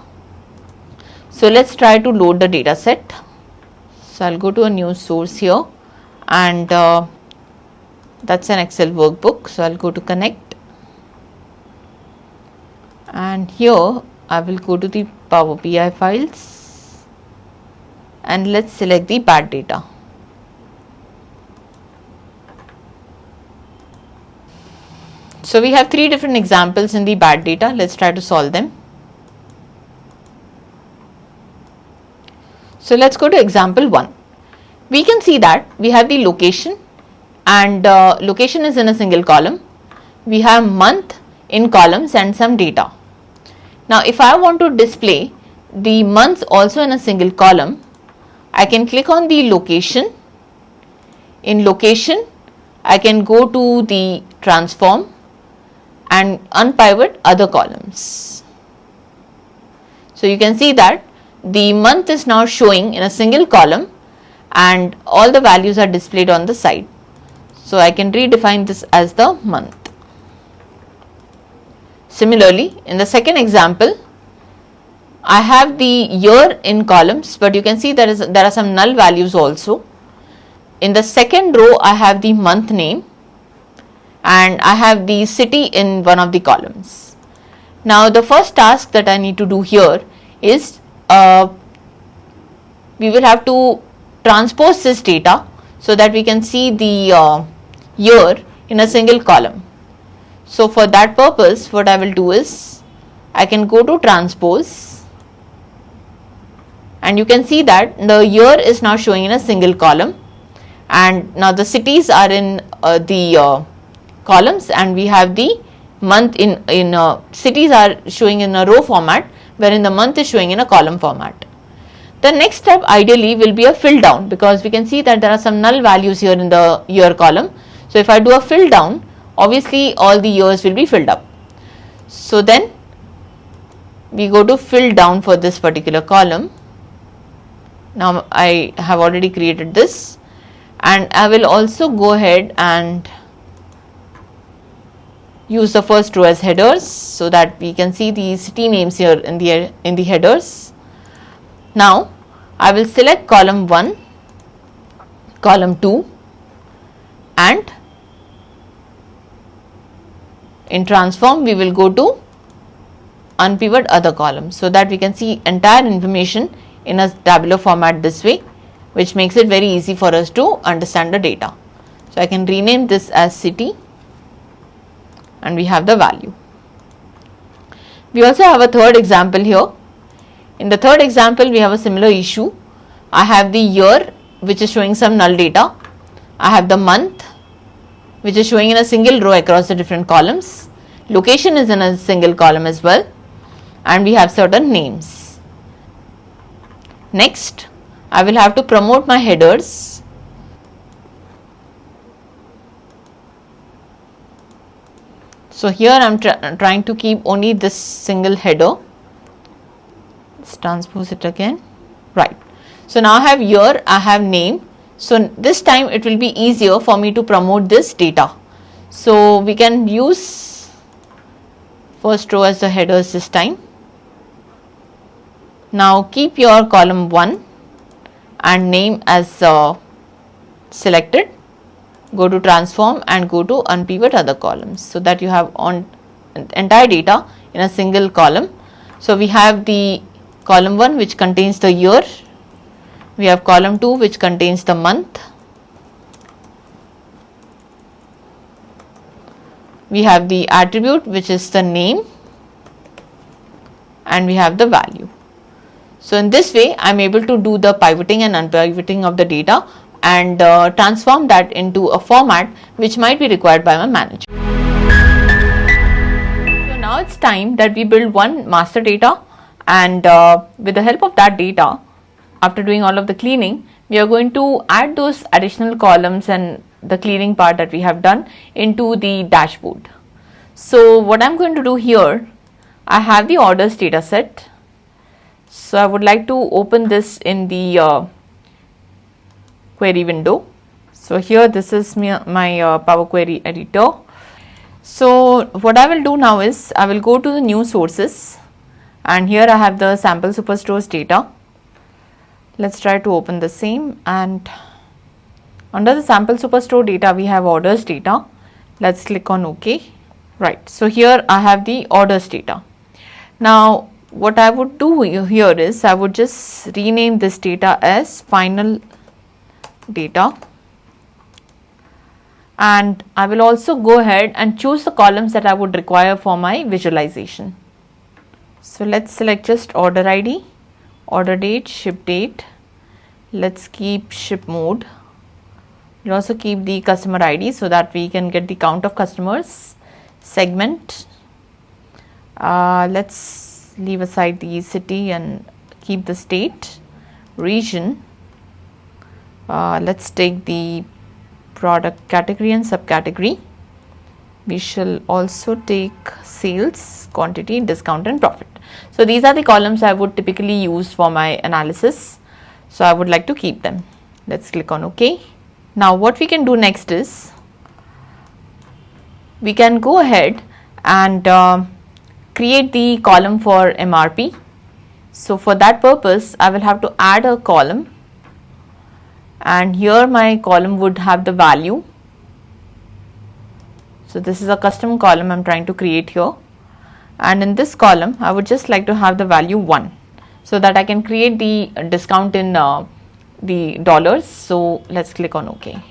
So let's try to load the data set. So I'll go to a new source here, and that's an Excel workbook. So I'll go to connect, and here I will go to the Power BI files, and let's select the bad data. So we have 3 different examples in the bad data. Let's try to solve them. So let's go to example 1. We can see that we have the location, and location is in a single column. We have month in columns and some data. Now if I want to display the months also in a single column, I can click on the location. In location, I can go to the transform and unpivot other columns. So you can see that the month is now showing in a single column and all the values are displayed on the side. So I can redefine this as the month. Similarly, in the second example, I have the year in columns, but you can see there are some null values also. In the second row, I have the month name, and I have the city in one of the columns. Now the first task that I need to do here is we will have to transpose this data so that we can see the year in a single column. So for that purpose, what I will do is I can go to transpose, and you can see that the year is now showing in a single column, and now the cities are in the columns, and we have the month in cities are showing in a row format, wherein the month is showing in a column format. The next step ideally will be a fill down, because we can see that there are some null values here in the year column. So if I do a fill down, obviously all the years will be filled up. So then we go to fill down for this particular column. Now I have already created this, and I will also go ahead and use the first row as headers so that we can see the city names here in the headers. Now I will select column 1, column 2, and in transform we will go to unpivot other columns so that we can see entire information in a tabular format this way, which makes it very easy for us to understand the data. So I can rename this as city, and we have the value. We also have a third example here. In the third example, we have a similar issue. I have the year, which is showing some null data. I have the month, which is showing in a single row across the different columns. Location is in a single column as well, and we have certain names. Next, I will have to promote my headers. So here I am trying to keep only this single header. Let's transpose it again. Right. So now I have year, I have name. So this time it will be easier for me to promote this data. So we can use first row as the headers this time. Now keep your column 1 and name as selected. Go to transform and go to unpivot other columns so that you have on entire data in a single column. So we have the column 1 which contains the year, we have column 2 which contains the month, we have the attribute, which is the name, and we have the value. So in this way, I am able to do the pivoting and unpivoting of the data and transform that into a format which might be required by my manager. So now it's time that we build one master data, and with the help of that data, after doing all of the cleaning, we are going to add those additional columns and the cleaning part that we have done into the dashboard. So what I'm going to do here, I have the orders data set. So I would like to open this in the query window. So here this is my Power Query editor. So what I will do now is I will go to the new sources, and here I have the sample superstores data. Let's try to open the same, and under the sample superstore data we have orders data. Let's click on OK. Right, so here I have the orders data. Now what I would do here is I would just rename this data as final data, and I will also go ahead and choose the columns that I would require for my visualization. So let's select just order ID, order date, ship date. Let's keep ship mode. We'll also keep the customer ID so that we can get the count of customers. Segment, let's leave aside the city and keep the state. Region, let's take the product category and subcategory. We shall also take sales, quantity, discount and profit. So these are the columns I would typically use for my analysis. So I would like to keep them. Let's click on OK. Now what we can do next is we can go ahead and create the column for MRP. So for that purpose, I will have to add a column, and here my column would have the value. So this is a custom column I'm trying to create here, and in this column I would just like to have the value 1 so that I can create the discount in the dollars. So let's click on OK.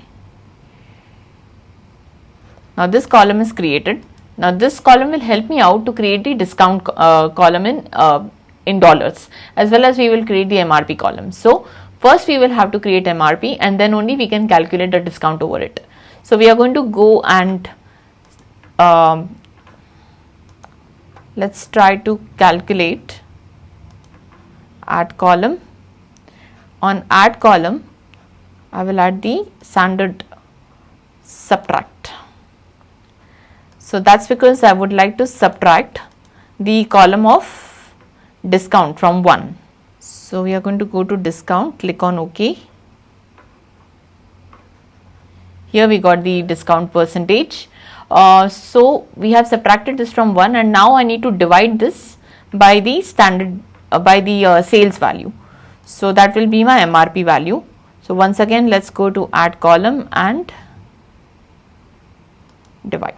Now this column is created. Now this column will help me out to create the discount column in dollars, as well as we will create the MRP column. So first we will have to create MRP, and then only we can calculate the discount over it. So we are going to go and let's try to calculate add column. On add column, I will add the standard subtract. So that's because I would like to subtract the column of discount from 1. So we are going to go to discount, click on OK. Here we got the discount percentage. So we have subtracted this from 1, and now I need to divide this by the standard by the sales value. So that will be my MRP value. So once again, let's go to add column and divide.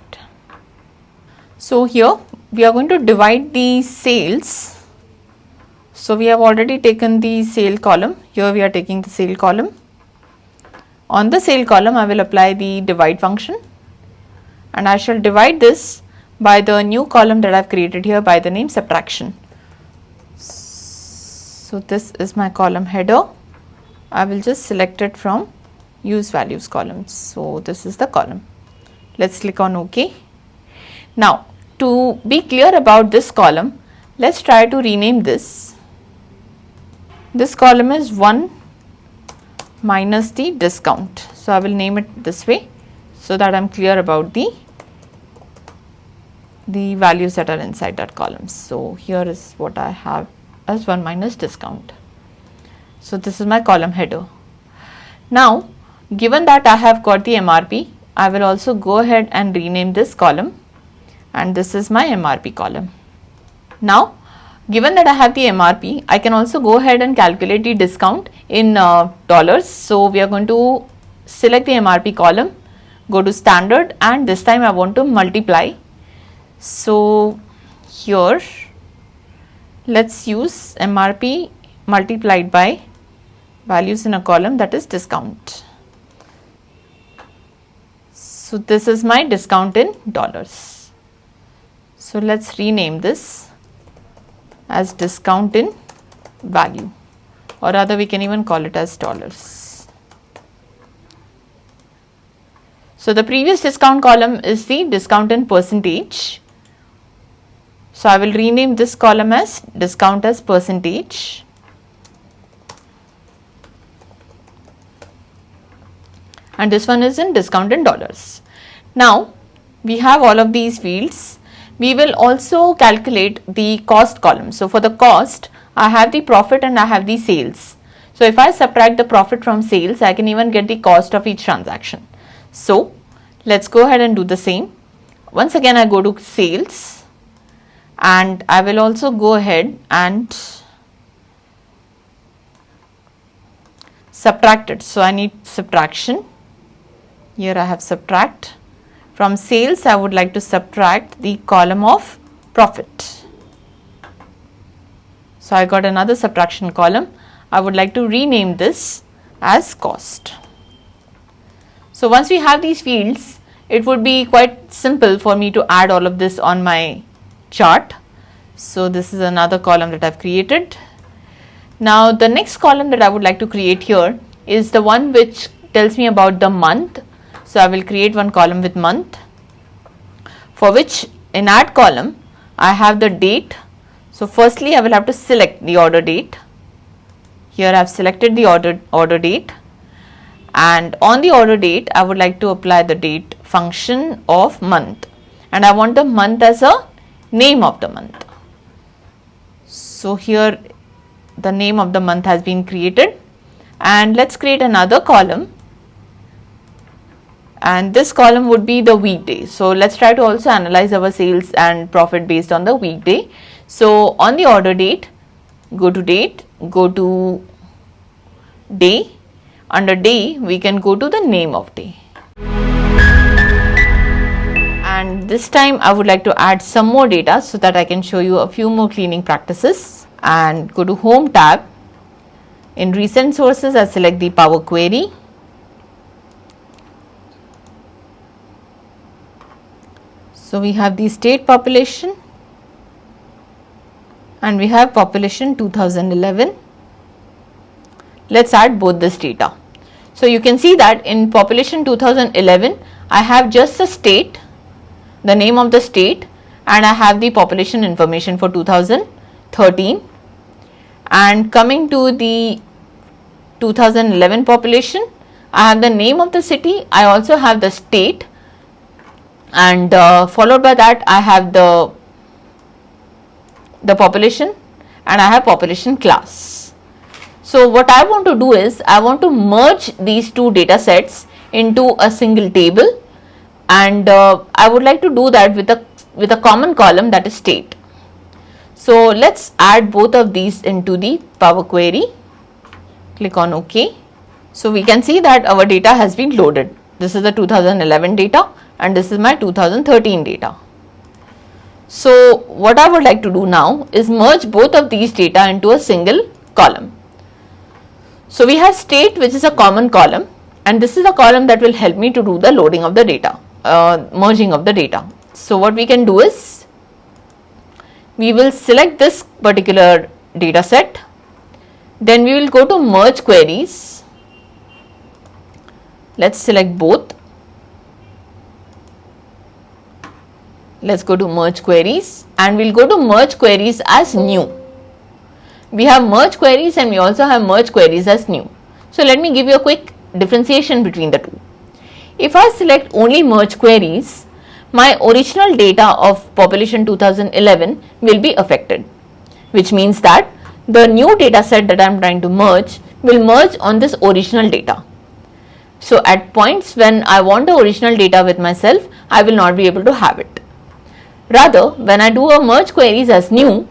So here we are going to divide the sales. So we have already taken the sale column. Here we are taking the sale column. On the sale column, I will apply the divide function, and I shall divide this by the new column that I have created here by the name subtraction. So this is my column header. I will just select it from use values columns. So this is the column. Let's click on OK. Now to be clear about this column, let's try to rename this. This column is 1 minus the discount. So I will name it this way so that I'm clear about the values that are inside that column. So here is what I have as 1 minus discount. So this is my column header. Now given that I have got the MRP, I will also go ahead and rename this column, and this is my MRP column. Now given that I have the MRP, I can also go ahead and calculate the discount in dollars. So we are going to select the MRP column, go to standard, and this time I want to multiply. So here let's use MRP multiplied by values in a column, that is discount. So this is my discount in dollars. So let's rename this as discount in value, or rather we can even call it as dollars. So the previous discount column is the discount in percentage. So I will rename this column as discount as percentage. And this one is in discount in dollars. Now we have all of these fields. We will also calculate the cost column. So for the cost, I have the profit and I have the sales. So if I subtract the profit from sales, I can even get the cost of each transaction. So let's go ahead and do the same. Once again, I go to sales and I will also go ahead and subtract it. So I need subtraction. Here I have subtract. From sales, I would like to subtract the column of profit. So I got another subtraction column. I would like to rename this as cost. So once we have these fields, it would be quite simple for me to add all of this on my chart. So this is another column that I've created. Now the next column that I would like to create here is the one which tells me about the month. So I will create one column with month, for which in add column I have the date. So firstly I will have to select the order date. Here I have selected the order date, and on the order date I would like to apply the date function of month, and I want the month as a name of the month. So here the name of the month has been created, and let's create another column, and this column would be the weekday. So let's try to also analyze our sales and profit based on the weekday. So on the order date, go to date, go to day. Under day, we can go to the name of day. And this time I would like to add some more data so that I can show you a few more cleaning practices. And go to home tab. In recent sources, I select the Power Query. So we have the state population and we have population 2011. Let's add both this data. So you can see that in population 2011, I have just the state, the name of the state, and I have the population information for 2013. And coming to the 2011 population, I have the name of the city, I also have the state, and followed by that I have the population and I have population class. So what I want to do is I want to merge these two data sets into a single table, and I would like to do that with a common column, that is state. So let's add both of these into the Power Query. Click on OK. So we can see that our data has been loaded. This is the 2011 data and this is my 2013 data. So what I would like to do now is merge both of these data into a single column. So we have state, which is a common column, and this is a column that will help me to do the loading of the data, merging of the data. So what we can do is we will select this particular data set, then we will go to merge queries. Let's select both. Let's go to merge queries and we'll go to merge queries as new. We have merge queries and we also have merge queries as new. So let me give you a quick differentiation between the two. If I select only merge queries, my original data of population 2011 will be affected, which means that the new data set that I am trying to merge will merge on this original data. So at points when I want the original data with myself, I will not be able to have it. Rather, when I do a merge queries as new,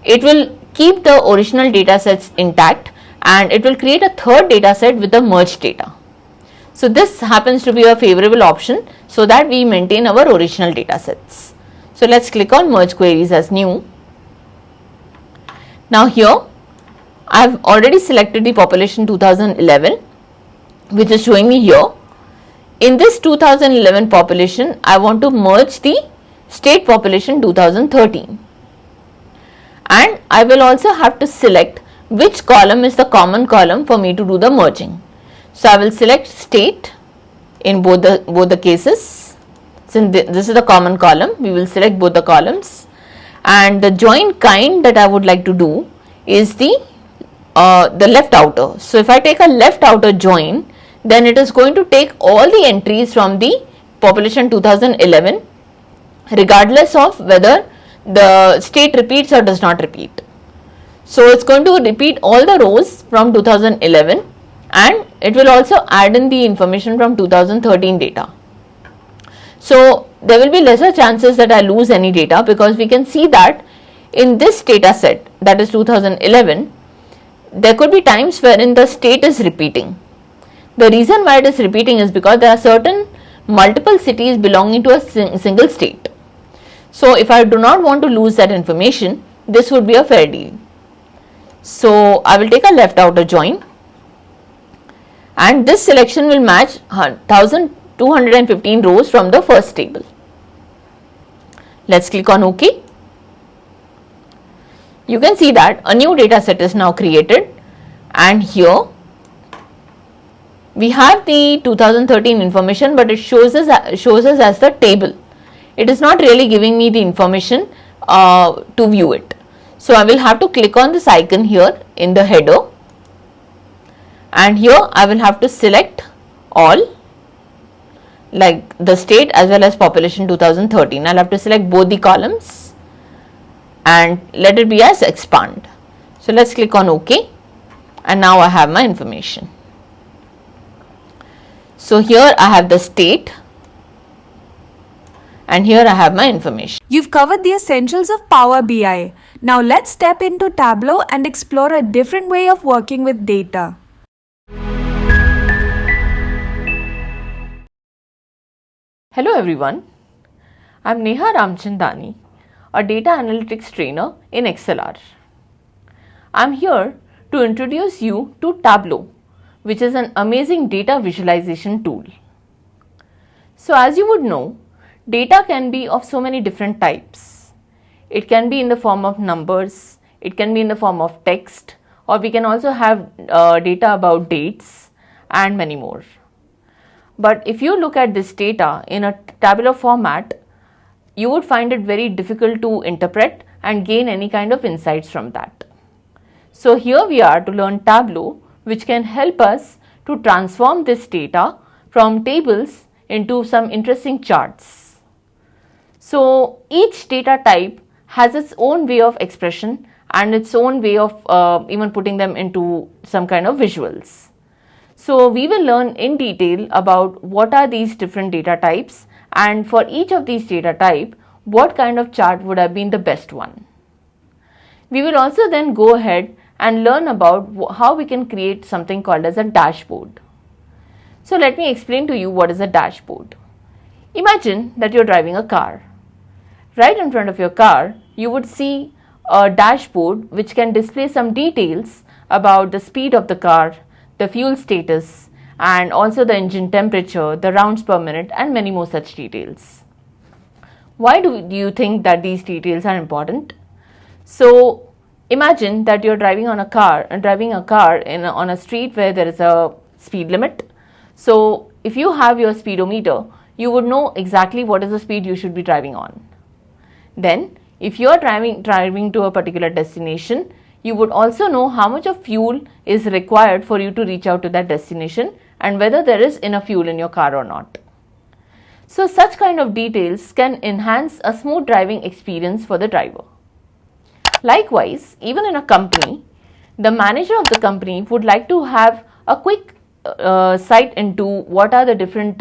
it will keep the original data sets intact and it will create a third data set with the merged data. So this happens to be a favorable option so that we maintain our original data sets. So let's click on merge queries as new. Now here I have already selected the population 2011, which is showing me here. in this 2011 population, I want to merge the state population 2013. And I will also have to select which column is the common column for me to do the merging. So I will select state in both the cases. Since this is the common column, we will select both the columns. And the join kind that I would like to do is the left outer. So if I take a left outer join, then it is going to take all the entries from the population 2011 regardless of whether the state repeats or does not repeat. So it's going to repeat all the rows from 2011 and it will also add in the information from 2013 data. So there will be lesser chances that I lose any data because we can see that in this data set, that is 2011, there could be times wherein the state is repeating. The reason why it is repeating is because there are certain multiple cities belonging to a single state. So if I do not want to lose that information, this would be a fair deal. So I will take a left outer join and this selection will match 1215 rows from the first table. Let's click on OK. You can see that a new data set is now created and here we have the 2013 information, but it shows us as the table. It is not really giving me the information to view it. So I will have to click on this icon here in the header and here I will have to select all, like the state as well as population 2013. I'll have to select both the columns and let it be as expand. So let's click on OK and now I have my information. So here I have the state and here I have my information. You've covered the essentials of Power BI. Now let's step into Tableau and explore a different way of working with data. Hello everyone, I'm Neha Ramchandani, a data analytics trainer in ExcelR. I'm here to introduce you to Tableau, which is an amazing data visualization tool. So as you would know, data can be of so many different types. It can be in the form of numbers, it can be in the form of text, or we can also have data about dates and many more. But if you look at this data in a tabular format, you would find it very difficult to interpret and gain any kind of insights from that. So here we are to learn Tableau, which can help us to transform this data from tables into some interesting charts. So each data type has its own way of expression and its own way of even putting them into some kind of visuals. So we will learn in detail about what are these different data types and for each of these data type, what kind of chart would have been the best one. We will also then go ahead and learn about how we can create something called as a dashboard. So let me explain to you what is a dashboard. Imagine that you're driving a car. Right in front of your car, you would see a dashboard which can display some details about the speed of the car, the fuel status, and also the engine temperature, the rounds per minute, and many more such details. Why do you think that these details are important? So imagine that you're driving a car on a street where there is a speed limit. So if you have your speedometer, you would know exactly what is the speed you should be driving on. Then if you are driving to a particular destination, you would also know how much of fuel is required for you to reach out to that destination and whether there is enough fuel in your car or not. So such kind of details can enhance a smooth driving experience for the driver. Likewise, even in a company, the manager of the company would like to have a quick sight into what are the different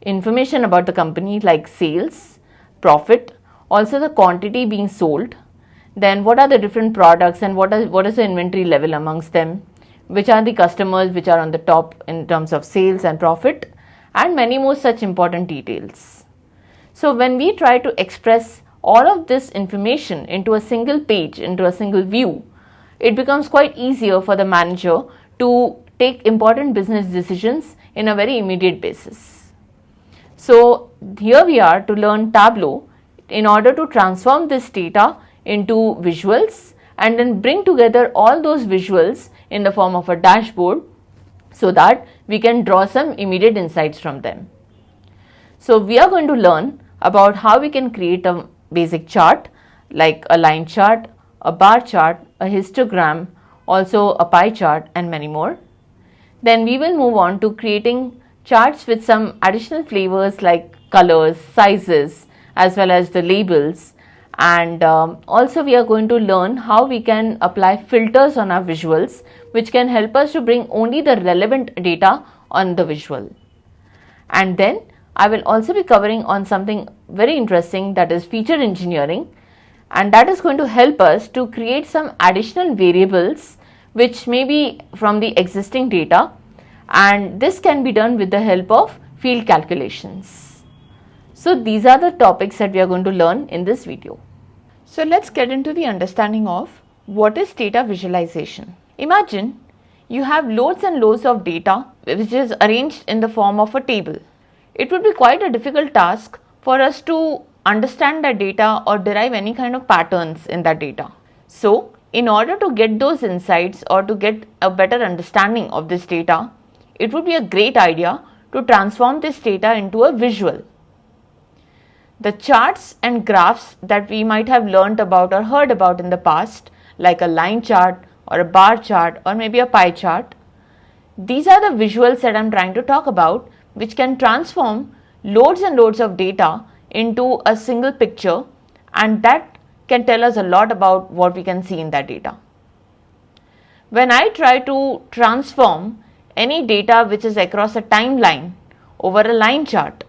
information about the company, like sales, profit, also the quantity being sold, then what are the different products and what is the inventory level amongst them, which are the customers which are on the top in terms of sales and profit, and many more such important details. So when we try to express all of this information into a single page, into a single view, it becomes quite easier for the manager to take important business decisions in a very immediate basis. So here we are to learn Tableau in order to transform this data into visuals and then bring together all those visuals in the form of a dashboard so that we can draw some immediate insights from them. So we are going to learn about how we can create a basic chart like a line chart, a bar chart, a histogram, also a pie chart and many more. Then we will move on to creating charts with some additional flavors like colors, sizes as well as the labels, and also we are going to learn how we can apply filters on our visuals which can help us to bring only the relevant data on the visual. And then I will also be covering on something very interesting, that is feature engineering, and that is going to help us to create some additional variables which may be from the existing data, and this can be done with the help of field calculations. So these are the topics that we are going to learn in this video. So let's get into the understanding of what is data visualization. Imagine you have loads and loads of data which is arranged in the form of a table. It would be quite a difficult task for us to understand that data or derive any kind of patterns in that data. So in order to get those insights or to get a better understanding of this data, it would be a great idea to transform this data into a visual. The charts and graphs that we might have learnt about or heard about in the past, like a line chart or a bar chart or maybe a pie chart, these are the visuals that I am trying to talk about, which can transform loads and loads of data into a single picture, and that can tell us a lot about what we can see in that data. When I try to transform any data which is across a timeline over a line chart,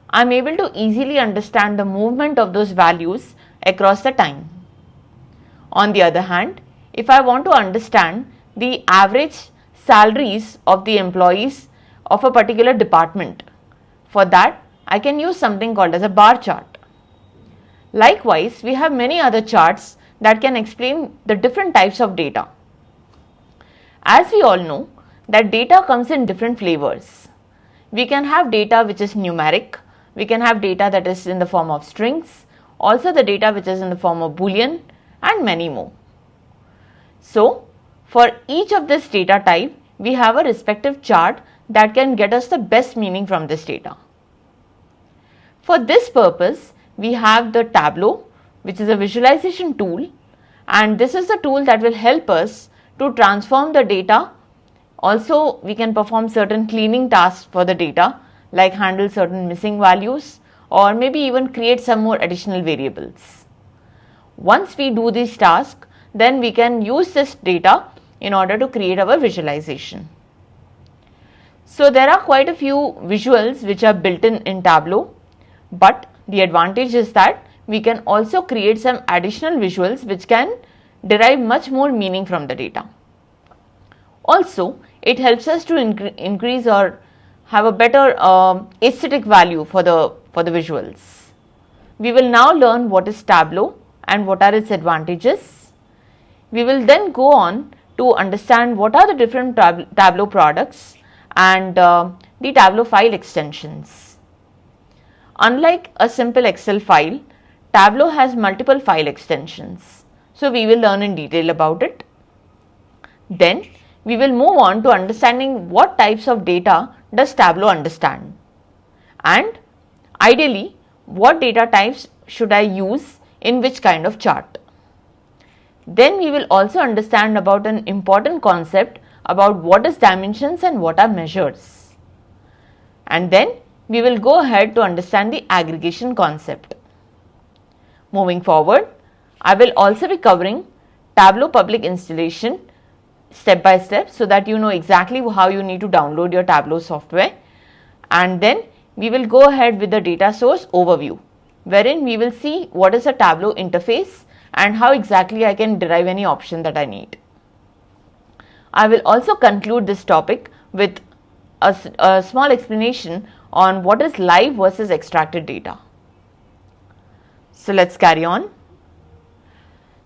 I am able to easily understand the movement of those values across the time. On the other hand, if I want to understand the average salaries of the employees of a particular department, for that I can use something called as a bar chart. Likewise, we have many other charts that can explain the different types of data. As we all know that data comes in different flavors. We can have data which is numeric, we can have data that is in the form of strings, also the data which is in the form of Boolean and many more. So for each of this data type, we have a respective chart that can get us the best meaning from this data. For this purpose, we have the Tableau, which is a visualization tool, and this is the tool that will help us to transform the data. Also, we can perform certain cleaning tasks for the data, like handle certain missing values or maybe even create some more additional variables. Once we do this task, then we can use this data in order to create our visualization. So there are quite a few visuals which are built in Tableau, but the advantage is that we can also create some additional visuals which can derive much more meaning from the data. Also, it helps us to increase or have a better aesthetic value for the visuals. We will now learn what is Tableau and what are its advantages. We will then go on to understand what are the different Tableau products and the Tableau file extensions. Unlike a simple Excel file, Tableau has multiple file extensions. So we will learn in detail about it. Then we will move on to understanding what types of data does Tableau understand, and ideally what data types should I use in which kind of chart. Then we will also understand about an important concept about what is dimensions and what are measures. And then we will go ahead to understand the aggregation concept. Moving forward, I will also be covering Tableau public installation step by step so that you know exactly how you need to download your Tableau software, and then we will go ahead with the data source overview, wherein we will see what is a Tableau interface and how exactly I can derive any option that I need. I will also conclude this topic with a small explanation on what is live versus extracted data. So let's carry on.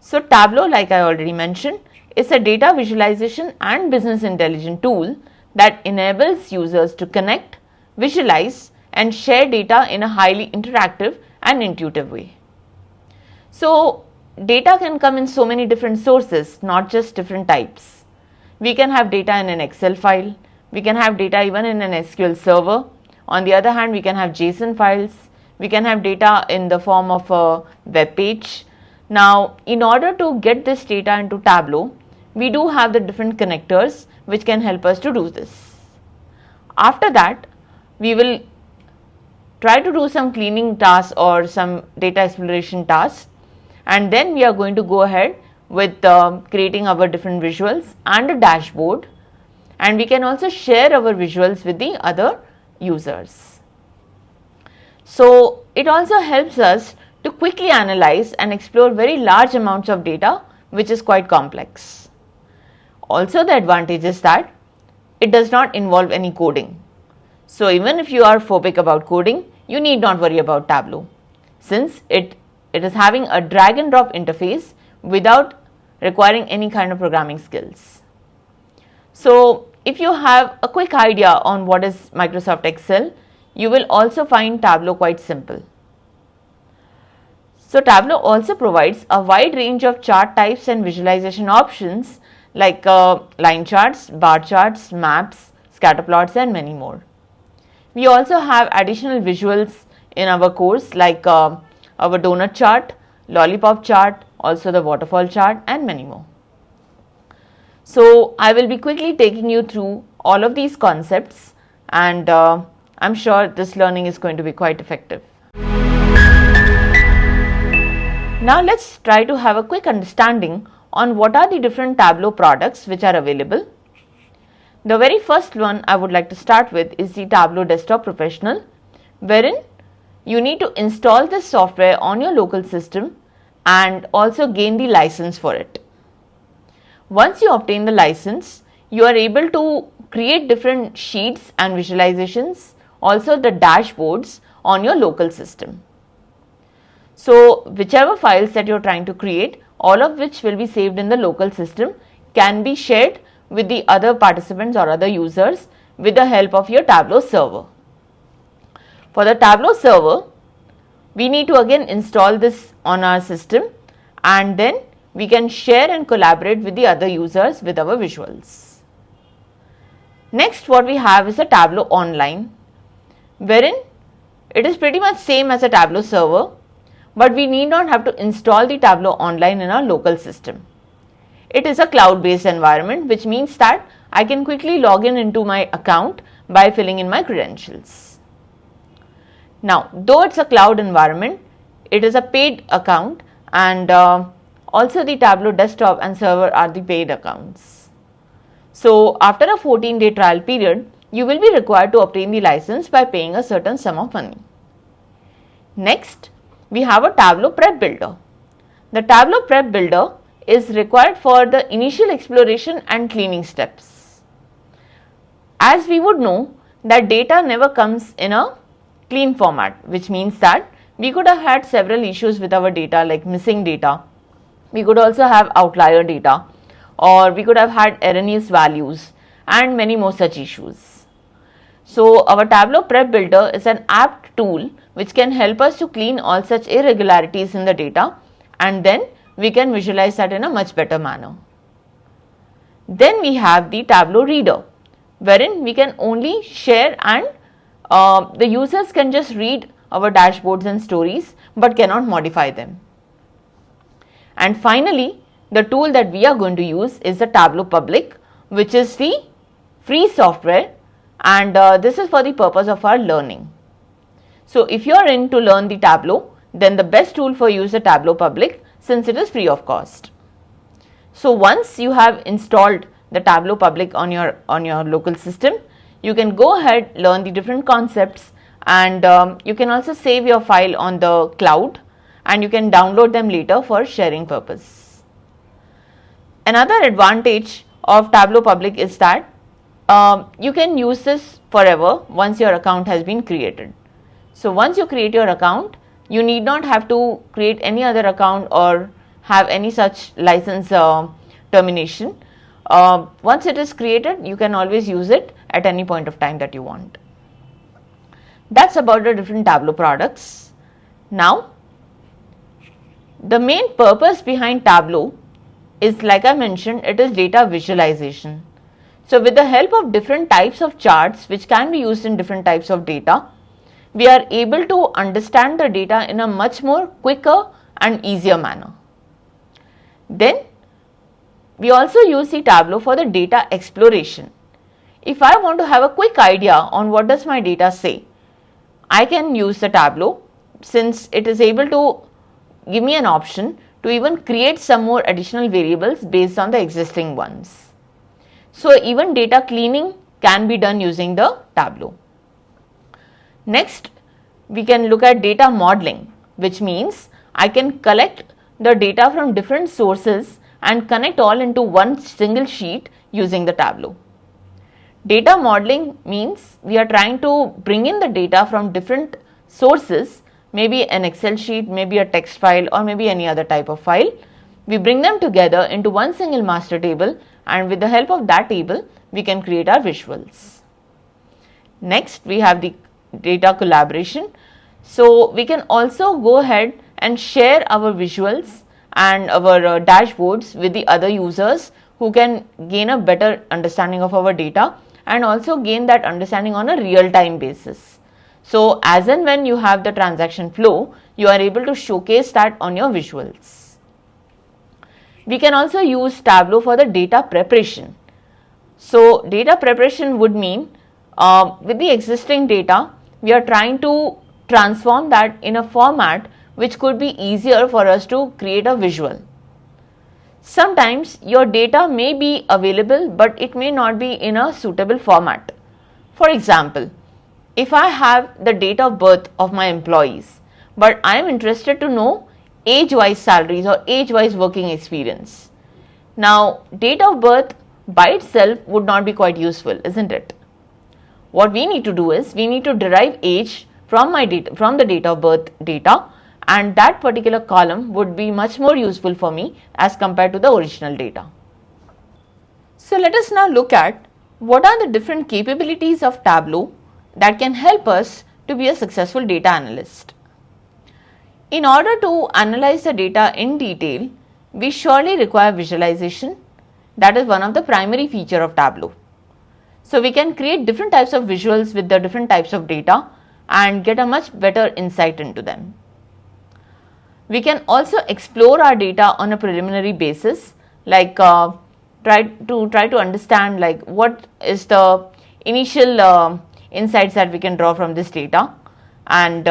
So Tableau, like I already mentioned, is a data visualization and business intelligence tool that enables users to connect, visualize and share data in a highly interactive and intuitive way. So data can come in so many different sources, not just different types. We can have data in an Excel file, we can have data even in an SQL server. On the other hand, we can have JSON files, we can have data in the form of a web page. Now, in order to get this data into Tableau, we do have the different connectors which can help us to do this. After that, we will try to do some cleaning tasks or some data exploration tasks, and then we are going to go ahead with creating our different visuals and a dashboard, and we can also share our visuals with the other users. So it also helps us to quickly analyze and explore very large amounts of data which is quite complex. Also, the advantage is that it does not involve any coding. So even if you are phobic about coding, you need not worry about Tableau, since it is having a drag and drop interface without requiring any kind of programming skills. So if you have a quick idea on what is Microsoft Excel, you will also find Tableau quite simple. So Tableau also provides a wide range of chart types and visualization options like line charts, bar charts, maps, scatter plots and many more. We also have additional visuals in our course like our donut chart, lollipop chart, also the waterfall chart and many more. So I will be quickly taking you through all of these concepts, and I'm sure this learning is going to be quite effective. Now let's try to have a quick understanding on what are the different Tableau products which are available. The very first one I would like to start with is the Tableau Desktop Professional, wherein you need to install this software on your local system and also gain the license for it. Once you obtain the license, you are able to create different sheets and visualizations, also the dashboards on your local system. So whichever files that you're trying to create, all of which will be saved in the local system, can be shared with the other participants or other users with the help of your Tableau server. For the Tableau server, we need to again install this on our system, and then we can share and collaborate with the other users with our visuals. Next, what we have is a Tableau Online, wherein it is pretty much same as a Tableau server, but we need not have to install the Tableau Online in our local system. It is a cloud-based environment, which means that I can quickly log in into my account by filling in my credentials. Now, though it's a cloud environment, it is a paid account, and also the Tableau desktop and server are the paid accounts. So after a 14-day trial period, you will be required to obtain the license by paying a certain sum of money. Next, we have a Tableau Prep Builder. The Tableau Prep Builder is required for the initial exploration and cleaning steps. As we would know that data never comes in a clean format, which means that we could have had several issues with our data like missing data. We could also have outlier data, or we could have had erroneous values and many more such issues. So our Tableau Prep Builder is an apt tool which can help us to clean all such irregularities in the data, and then we can visualize that in a much better manner. Then we have the Tableau Reader, wherein we can only share and the users can just read our dashboards and stories but cannot modify them. And finally, the tool that we are going to use is the Tableau Public, which is the free software, and this is for the purpose of our learning. So if you are in to learn the Tableau, then the best tool for you is the Tableau Public, since it is free of cost. So once you have installed the Tableau Public on your local system, you can go ahead, learn the different concepts, and you can also save your file on the cloud, and you can download them later for sharing purpose. Another advantage of Tableau Public is that you can use this forever once your account has been created. So once you create your account, you need not have to create any other account or have any such license termination. Once it is created, you can always use it at any point of time that you want. That's about the different Tableau products. Now, the main purpose behind Tableau is, like I mentioned, it is data visualization. So with the help of different types of charts which can be used in different types of data, we are able to understand the data in a much more quicker and easier manner. Then we also use the Tableau for the data exploration. If I want to have a quick idea on what does my data say, I can use the Tableau, since it is able to give me an option to even create some more additional variables based on the existing ones. So even data cleaning can be done using the Tableau. Next, we can look at data modeling, which means I can collect the data from different sources and connect all into one single sheet using the Tableau. Data modeling means we are trying to bring in the data from different sources, maybe an Excel sheet, maybe a text file, or maybe any other type of file. We bring them together into one single master table, and with the help of that table, we can create our visuals. Next, we have the data collaboration. So we can also go ahead and share our visuals and our dashboards with the other users who can gain a better understanding of our data and also gain that understanding on a real-time basis. So as and when you have the transaction flow, you are able to showcase that on your visuals. We can also use Tableau for the data preparation. So data preparation would mean with the existing data, we are trying to transform that in a format which could be easier for us to create a visual. Sometimes your data may be available, but it may not be in a suitable format. For example, if I have the date of birth of my employees, but I am interested to know age-wise salaries or age-wise working experience. Now, date of birth by itself would not be quite useful, isn't it? What we need to do is we need to derive age from the date of birth data, and that particular column would be much more useful for me as compared to the original data. So let us now look at what are the different capabilities of Tableau that can help us to be a successful data analyst. In order to analyze the data in detail, we surely require visualization. That is one of the primary features of Tableau. So we can create different types of visuals with the different types of data and get a much better insight into them. We can also explore our data on a preliminary basis, like try to understand like what is the initial insights that we can draw from this data, and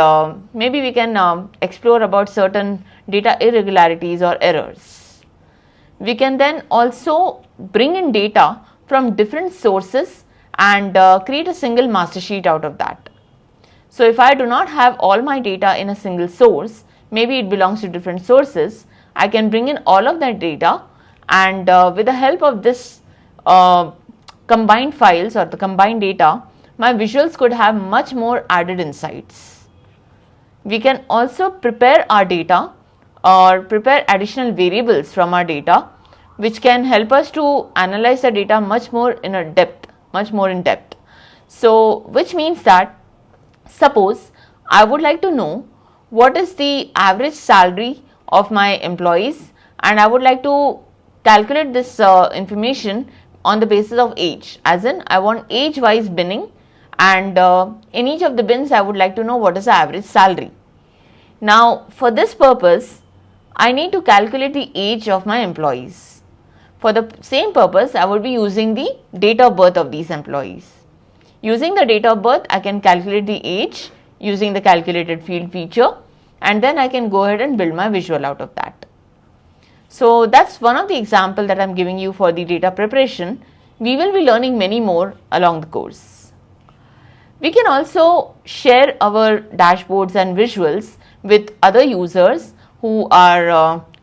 maybe we can explore about certain data irregularities or errors. We can then also bring in data from different sources and create a single master sheet out of that. So if I do not have all my data in a single source, maybe it belongs to different sources, I can bring in all of that data, and with the help of this combined files or the combined data, my visuals could have much more added insights. We can also prepare our data or prepare additional variables from our data, which can help us to analyze the data much more in depth. So which means that suppose I would like to know what is the average salary of my employees, and I would like to calculate this information on the basis of age, as in I want age wise binning, and in each of the bins I would like to know what is the average salary. Now for this purpose I need to calculate the age of my employees. For the same purpose I would be using the date of birth of these employees. Using the date of birth I can calculate the age using the calculated field feature, and then I can go ahead and build my visual out of that. So that's one of the examples that I'm giving you for the data preparation. We will be learning many more along the course. We can also share our dashboards and visuals with other users who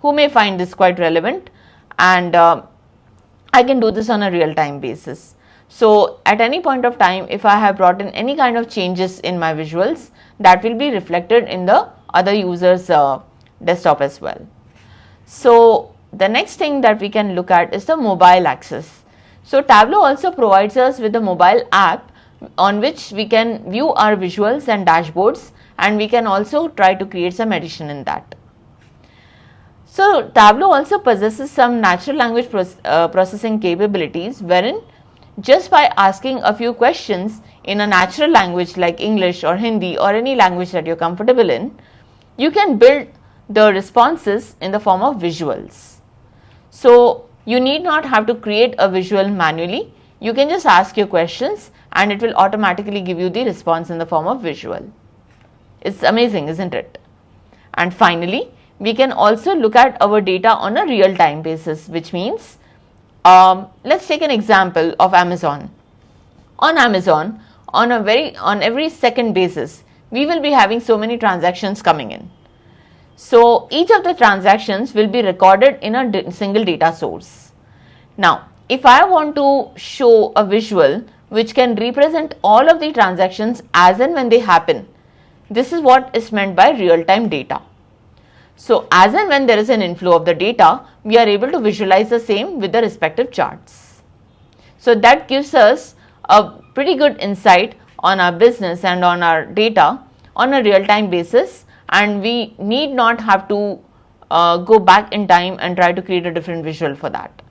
may find this quite relevant, and I can do this on a real-time basis. So at any point of time, if I have brought in any kind of changes in my visuals, that will be reflected in the other users' desktop as well. So the next thing that we can look at is the mobile access. So Tableau also provides us with a mobile app on which we can view our visuals and dashboards, and we can also try to create some addition in that. So Tableau also possesses some natural language processing capabilities, wherein just by asking a few questions in a natural language like English or Hindi or any language that you're comfortable in, you can build the responses in the form of visuals. So you need not have to create a visual manually. You can just ask your questions and it will automatically give you the response in the form of visual. It's amazing, isn't it? And finally, we can also look at our data on a real-time basis, which means let's take an example of Amazon. On Amazon, on every second basis, we will be having so many transactions coming in. So each of the transactions will be recorded in a single data source. Now, if I want to show a visual which can represent all of the transactions as and when they happen, this is what is meant by real-time data. So as and when there is an inflow of the data, we are able to visualize the same with the respective charts. So that gives us a pretty good insight on our business and on our data on a real-time basis, and we need not have to go back in time and try to create a different visual for that.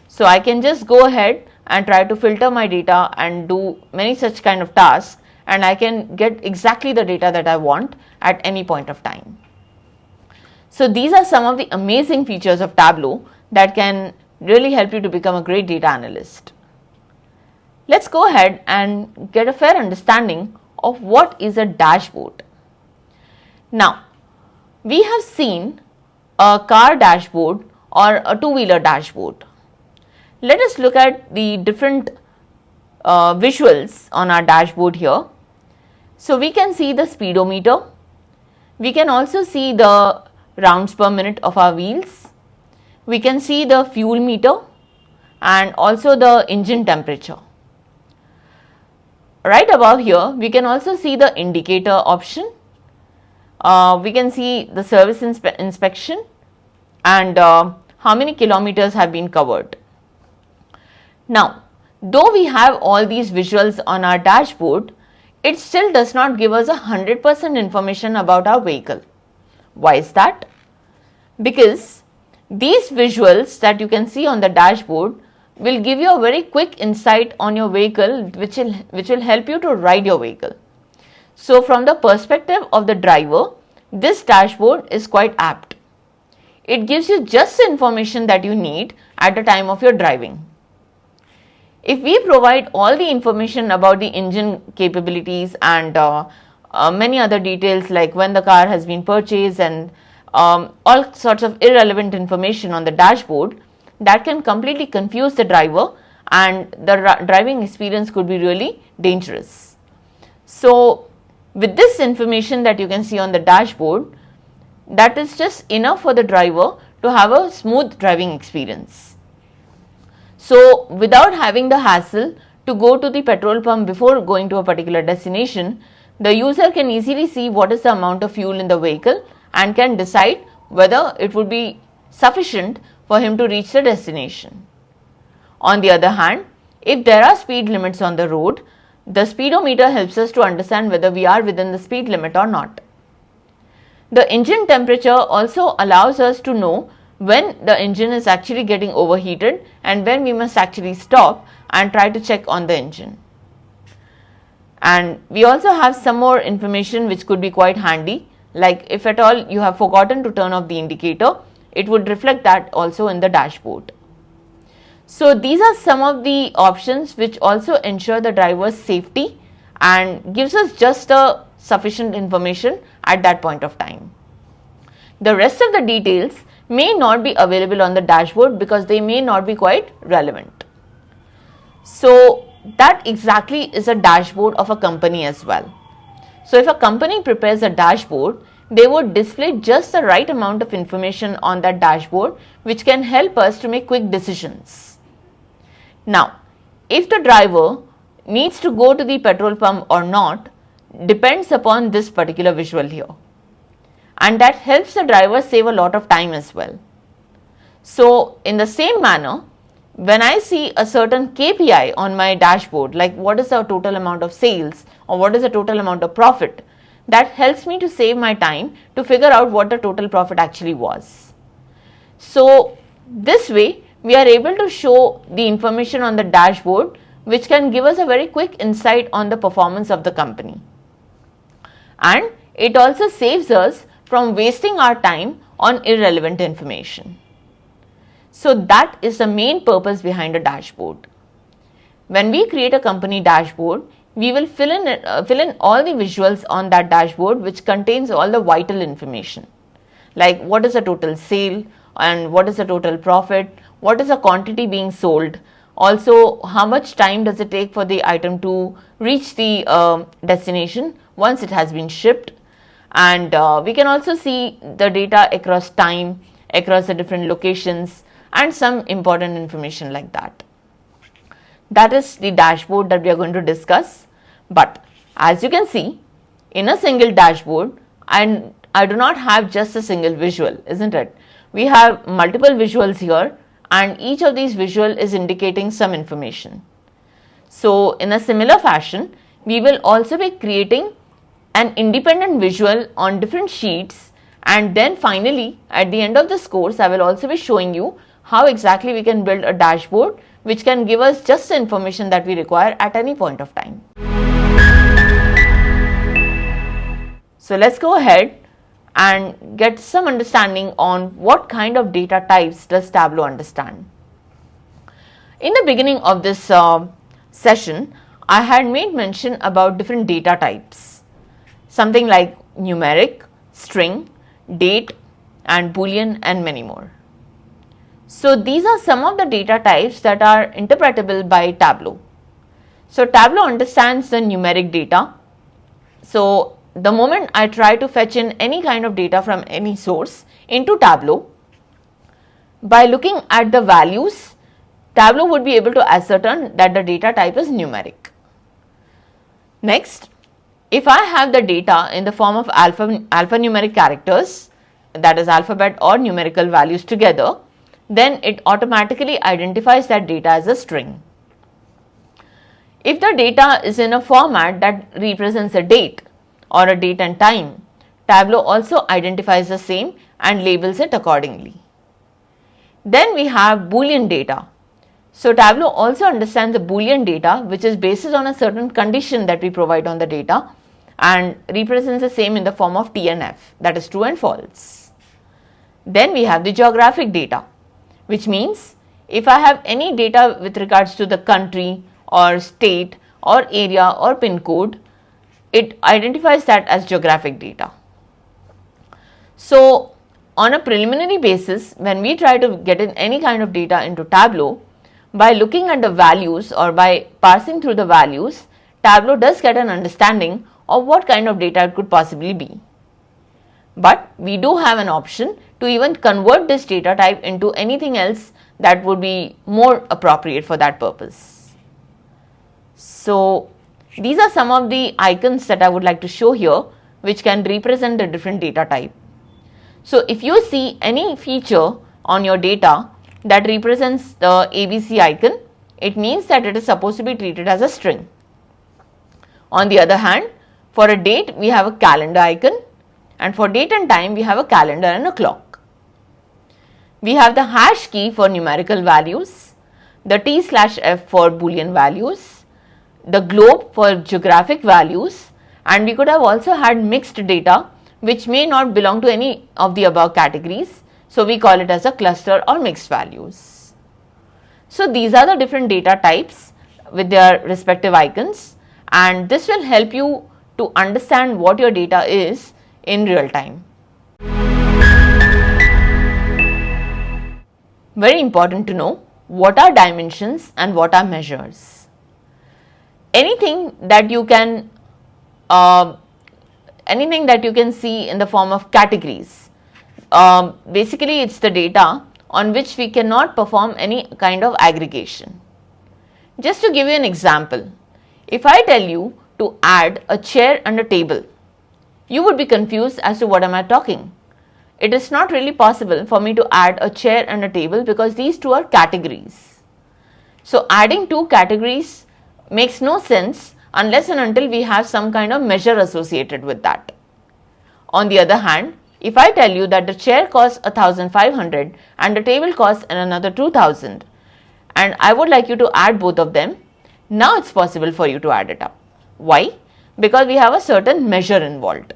So I can just go ahead and try to filter my data and do many such kind of tasks, and I can get exactly the data that I want at any point of time. So these are some of the amazing features of Tableau that can really help you to become a great data analyst. Let's go ahead and get a fair understanding of what is a dashboard. Now, we have seen a car dashboard or a two-wheeler dashboard. Let us look at the different visuals on our dashboard here. So we can see the speedometer. We can also see the rounds per minute of our wheels. We can see the fuel meter and also the engine temperature. Right above here, we can also see the indicator option. We can see the service inspection and how many kilometers have been covered. Now, though we have all these visuals on our dashboard, it still does not give us 100% information about our vehicle. Why is that? Because these visuals that you can see on the dashboard will give you a very quick insight on your vehicle, which will help you to ride your vehicle. So from the perspective of the driver, this dashboard is quite apt. It gives you just the information that you need at the time of your driving. If we provide all the information about the engine capabilities and many other details like when the car has been purchased and all sorts of irrelevant information on the dashboard, that can completely confuse the driver and the driving experience could be really dangerous. So with this information that you can see on the dashboard, that is just enough for the driver to have a smooth driving experience. So without having the hassle to go to the petrol pump before going to a particular destination, the user can easily see what is the amount of fuel in the vehicle and can decide whether it would be sufficient for him to reach the destination. On the other hand, if there are speed limits on the road, the speedometer helps us to understand whether we are within the speed limit or not. The engine temperature also allows us to know when the engine is actually getting overheated and when we must actually stop and try to check on the engine. And we also have some more information which could be quite handy, like if at all you have forgotten to turn off the indicator, it would reflect that also in the dashboard. So these are some of the options which also ensure the driver's safety and gives us just the sufficient information at that point of time. The rest of the details may not be available on the dashboard because they may not be quite relevant. So that exactly is a dashboard of a company as well. So if a company prepares a dashboard, they would display just the right amount of information on that dashboard which can help us to make quick decisions. Now, if the driver needs to go to the petrol pump or not depends upon this particular visual here, and that helps the driver save a lot of time as well. So in the same manner, when I see a certain KPI on my dashboard, like what is the total amount of sales or what is the total amount of profit, that helps me to save my time to figure out what the total profit actually was. So this way we are able to show the information on the dashboard, which can give us a very quick insight on the performance of the company. And it also saves us from wasting our time on irrelevant information. So that is the main purpose behind a dashboard. When we create a company dashboard, we will fill in all the visuals on that dashboard, which contains all the vital information, like what is the total sale and what is the total profit, what is the quantity being sold, also how much time does it take for the item to reach the destination once it has been shipped, and we can also see the data across time, across the different locations, and some important information like that. That is the dashboard that we are going to discuss. But as you can see, in a single dashboard, and I do not have just a single visual, isn't it? We have multiple visuals here, and each of these visual is indicating some information. So in a similar fashion, we will also be creating an independent visual on different sheets, and then finally at the end of this course I will also be showing you how exactly we can build a dashboard which can give us just the information that we require at any point of time. So let's go ahead and get some understanding on what kind of data types does Tableau understand. In the beginning of this session, I had made mention about different data types, something like numeric, string, date, and boolean, and many more. So these are some of the data types that are interpretable by Tableau. So Tableau understands the numeric data. So the moment I try to fetch in any kind of data from any source into Tableau, by looking at the values, Tableau would be able to ascertain that the data type is numeric. Next, if I have the data in the form of alphanumeric characters, that is alphabet or numerical values together, then it automatically identifies that data as a string. If the data is in a format that represents a date or a date and time, Tableau also identifies the same and labels it accordingly. Then we have Boolean data. So Tableau also understands the Boolean data, which is based on a certain condition that we provide on the data, and represents the same in the form of T and F, that is true and false. Then we have the geographic data, which means if I have any data with regards to the country or state or area or pin code, it identifies that as geographic data. So on a preliminary basis, when we try to get in any kind of data into Tableau, by looking at the values or by parsing through the values, Tableau does get an understanding of what kind of data it could possibly be. But we do have an option to even convert this data type into anything else that would be more appropriate for that purpose. So these are some of the icons that I would like to show here, which can represent the different data type. So if you see any feature on your data that represents the ABC icon, it means that it is supposed to be treated as a string. On the other hand, for a date we have a calendar icon, and for date and time we have a calendar and a clock. We have the hash key for numerical values, the T/F for Boolean values, the globe for geographic values, and we could have also had mixed data which may not belong to any of the above categories. So we call it as a cluster or mixed values. So these are the different data types with their respective icons, and this will help you to understand what your data is in real time. Very important to know what are dimensions and what are measures. Anything that you can see in the form of categories, basically it's the data on which we cannot perform any kind of aggregation. Just to give you an example, if I tell you to add a chair and a table, you would be confused as to what am I talking. It is not really possible for me to add a chair and a table because these two are categories. So adding two categories makes no sense unless and until we have some kind of measure associated with that. On the other hand, if I tell you that the chair costs 1,500 and the table costs another 2,000, and I would like you to add both of them, now it's possible for you to add it up. Why? Because we have a certain measure involved.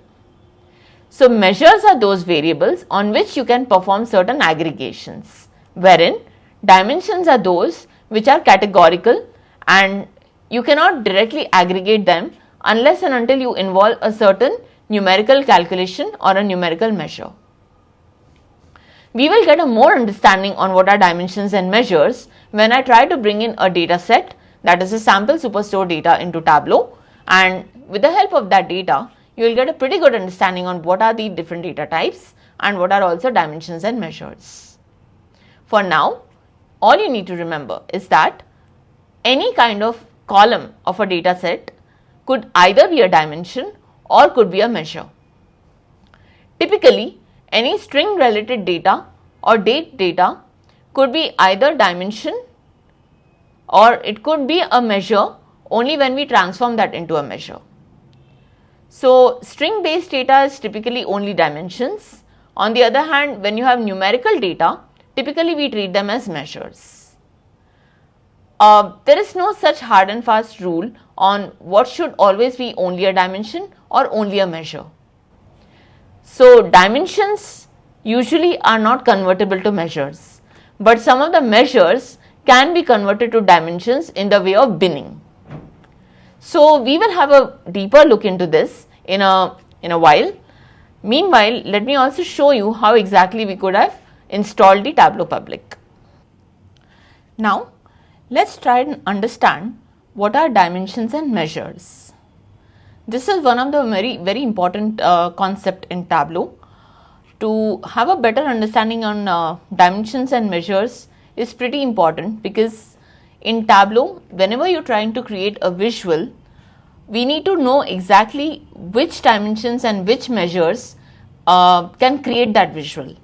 So measures are those variables on which you can perform certain aggregations, wherein dimensions are those which are categorical and you cannot directly aggregate them unless and until you involve a certain numerical calculation or a numerical measure. We will get a more understanding on what are dimensions and measures when I try to bring in a data set, that is a sample superstore data, into Tableau, and with the help of that data you will get a pretty good understanding on what are the different data types and what are also dimensions and measures. For now, all you need to remember is that any kind of column of a data set could either be a dimension or could be a measure. Typically, any string related data or date data could be either dimension or it could be a measure only when we transform that into a measure. So string based data is typically only dimensions. On the other hand, when you have numerical data, typically we treat them as measures. There is no such hard and fast rule on what should always be only a dimension or only a measure. So dimensions usually are not convertible to measures, but some of the measures can be converted to dimensions in the way of binning. So we will have a deeper look into this in a while. Meanwhile, let me also show you how exactly we could have installed the Tableau public. Now let's try and understand what are dimensions and measures. This is one of the very important concept in Tableau. To have a better understanding on dimensions and measures is pretty important, because in Tableau, whenever you're trying to create a visual, we need to know exactly which dimensions and which measures can create that visual.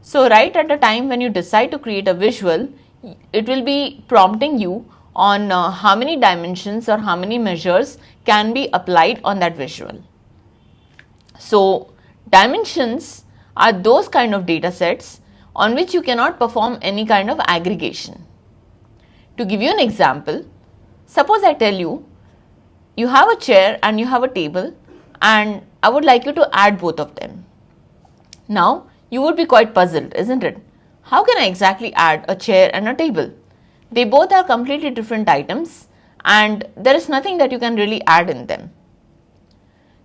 So right at the time when you decide to create a visual, it will be prompting you on how many dimensions or how many measures can be applied on that visual. So dimensions are those kind of data sets on which you cannot perform any kind of aggregation. To give you an example, suppose I tell you, you have a chair and you have a table and I would like you to add both of them. Now you would be quite puzzled, isn't it? How can I exactly add a chair and a table? They both are completely different items and there is nothing that you can really add in them.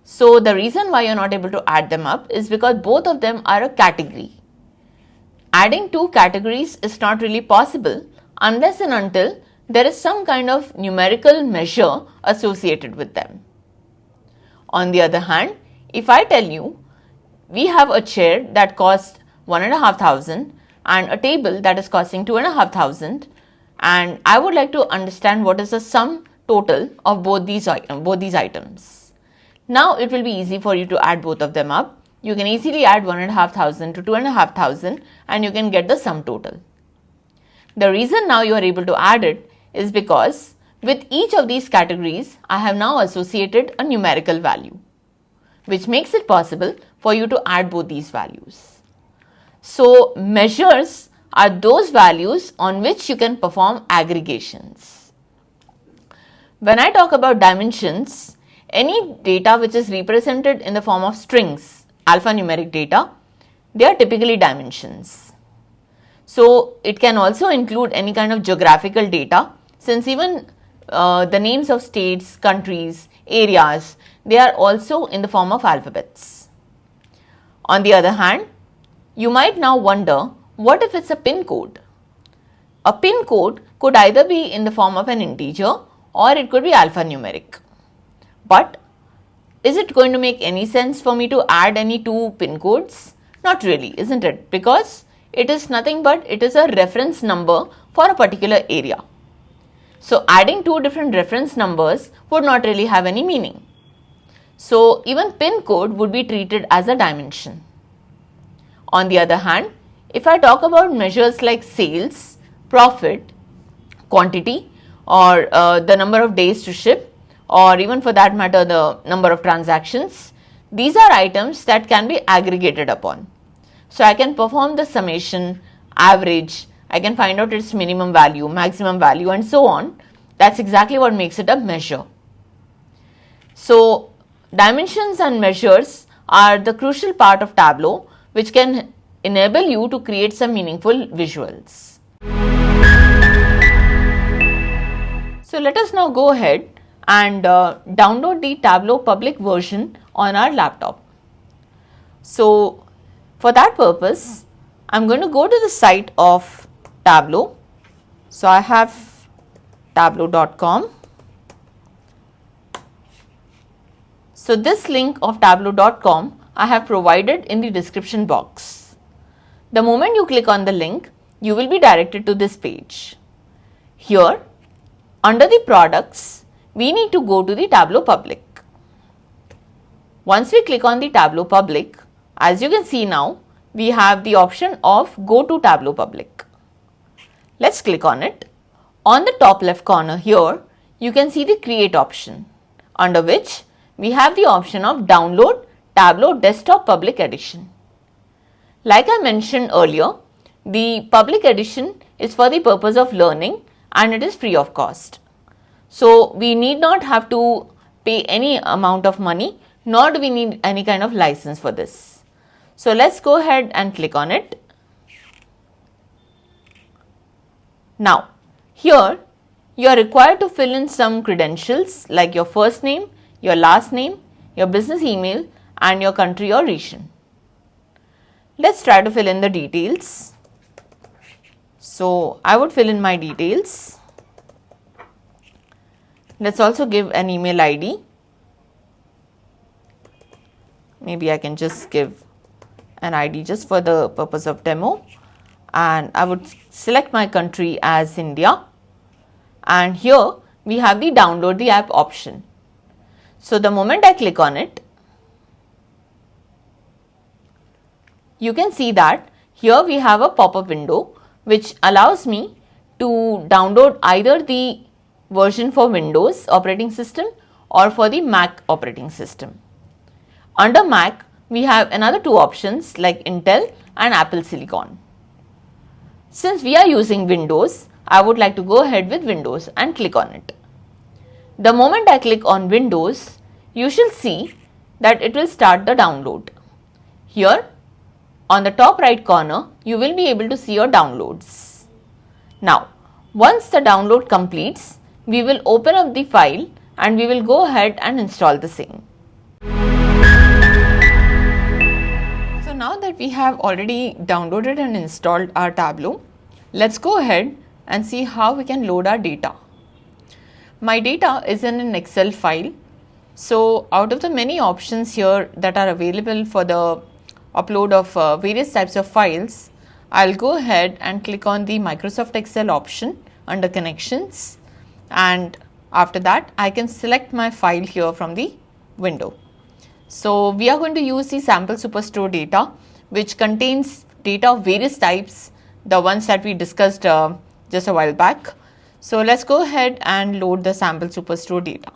So the reason why you're not able to add them up is because both of them are a category. Adding two categories is not really possible unless and until there is some kind of numerical measure associated with them. On the other hand, if I tell you we have a chair that costs 1,500 and a table that is costing 2,500, and I would like to understand what is the sum total of both these items. Now it will be easy for you to add both of them up. You can easily add 1,500 to 2,500 and you can get the sum total. The reason now you are able to add it is because with each of these categories, I have now associated a numerical value, which makes it possible for you to add both these values. So measures are those values on which you can perform aggregations. When I talk about dimensions, any data which is represented in the form of strings, alphanumeric data, they are typically dimensions. So it can also include any kind of geographical data, since even the names of states, countries, areas, they are also in the form of alphabets. On the other hand, you might now wonder, what if it's a pin code? A pin code could either be in the form of an integer or it could be alphanumeric. But is it going to make any sense for me to add any two pin codes? Not really, isn't it? Because it is nothing but it is a reference number for a particular area. So adding two different reference numbers would not really have any meaning. So even pin code would be treated as a dimension. On the other hand, if I talk about measures like sales, profit, quantity, or the number of days to ship, or even for that matter the number of transactions. These are items that can be aggregated upon. So I can perform the summation, average, I can find out its minimum value, maximum value, and so on. That's exactly what makes it a measure. So dimensions and measures are the crucial part of Tableau, which can enable you to create some meaningful visuals. So let us now go ahead and download the Tableau public version on our laptop. So for that purpose, I'm going to go to the site of Tableau. So I have tableau.com. So this link of tableau.com I have provided in the description box. The moment you click on the link, you will be directed to this page. Here, under the products, we need to go to the Tableau public. Once we click on the Tableau public, as you can see now, we have the option of go to Tableau public. Let's click on it. On the top left corner here, you can see the create option, under which we have the option of download Tableau desktop public edition. Like I mentioned earlier, the public edition is for the purpose of learning and it is free of cost. So we need not have to pay any amount of money, nor do we need any kind of license for this. So let's go ahead and click on it. Now, here you are required to fill in some credentials like your first name, your last name, your business email, and your country or region. Let's try to fill in the details. So I would fill in my details. Let's also give an email ID. Maybe I can just give an ID just for the purpose of demo, and I would select my country as India, and here we have the download the app option. So the moment I click on it, you can see that here we have a pop-up window which allows me to download either the version for Windows operating system or for the Mac operating system. Under Mac, we have another two options like Intel and Apple Silicon. Since we are using Windows, I would like to go ahead with Windows and click on it. The moment I click on Windows, you shall see that it will start the download. Here, on the top right corner, you will be able to see your downloads. Now, once the download completes, we will open up the file and we will go ahead and install the same. So now that we have already downloaded and installed our Tableau, let's go ahead and see how we can load our data. My data is in an Excel file. So out of the many options here that are available for the upload of various types of files, I'll go ahead and click on the Microsoft Excel option under connections, and after that I can select my file here from the window. So we are going to use the sample superstore data, which contains data of various types, the ones that we discussed just a while back. So let's go ahead and load the sample superstore data.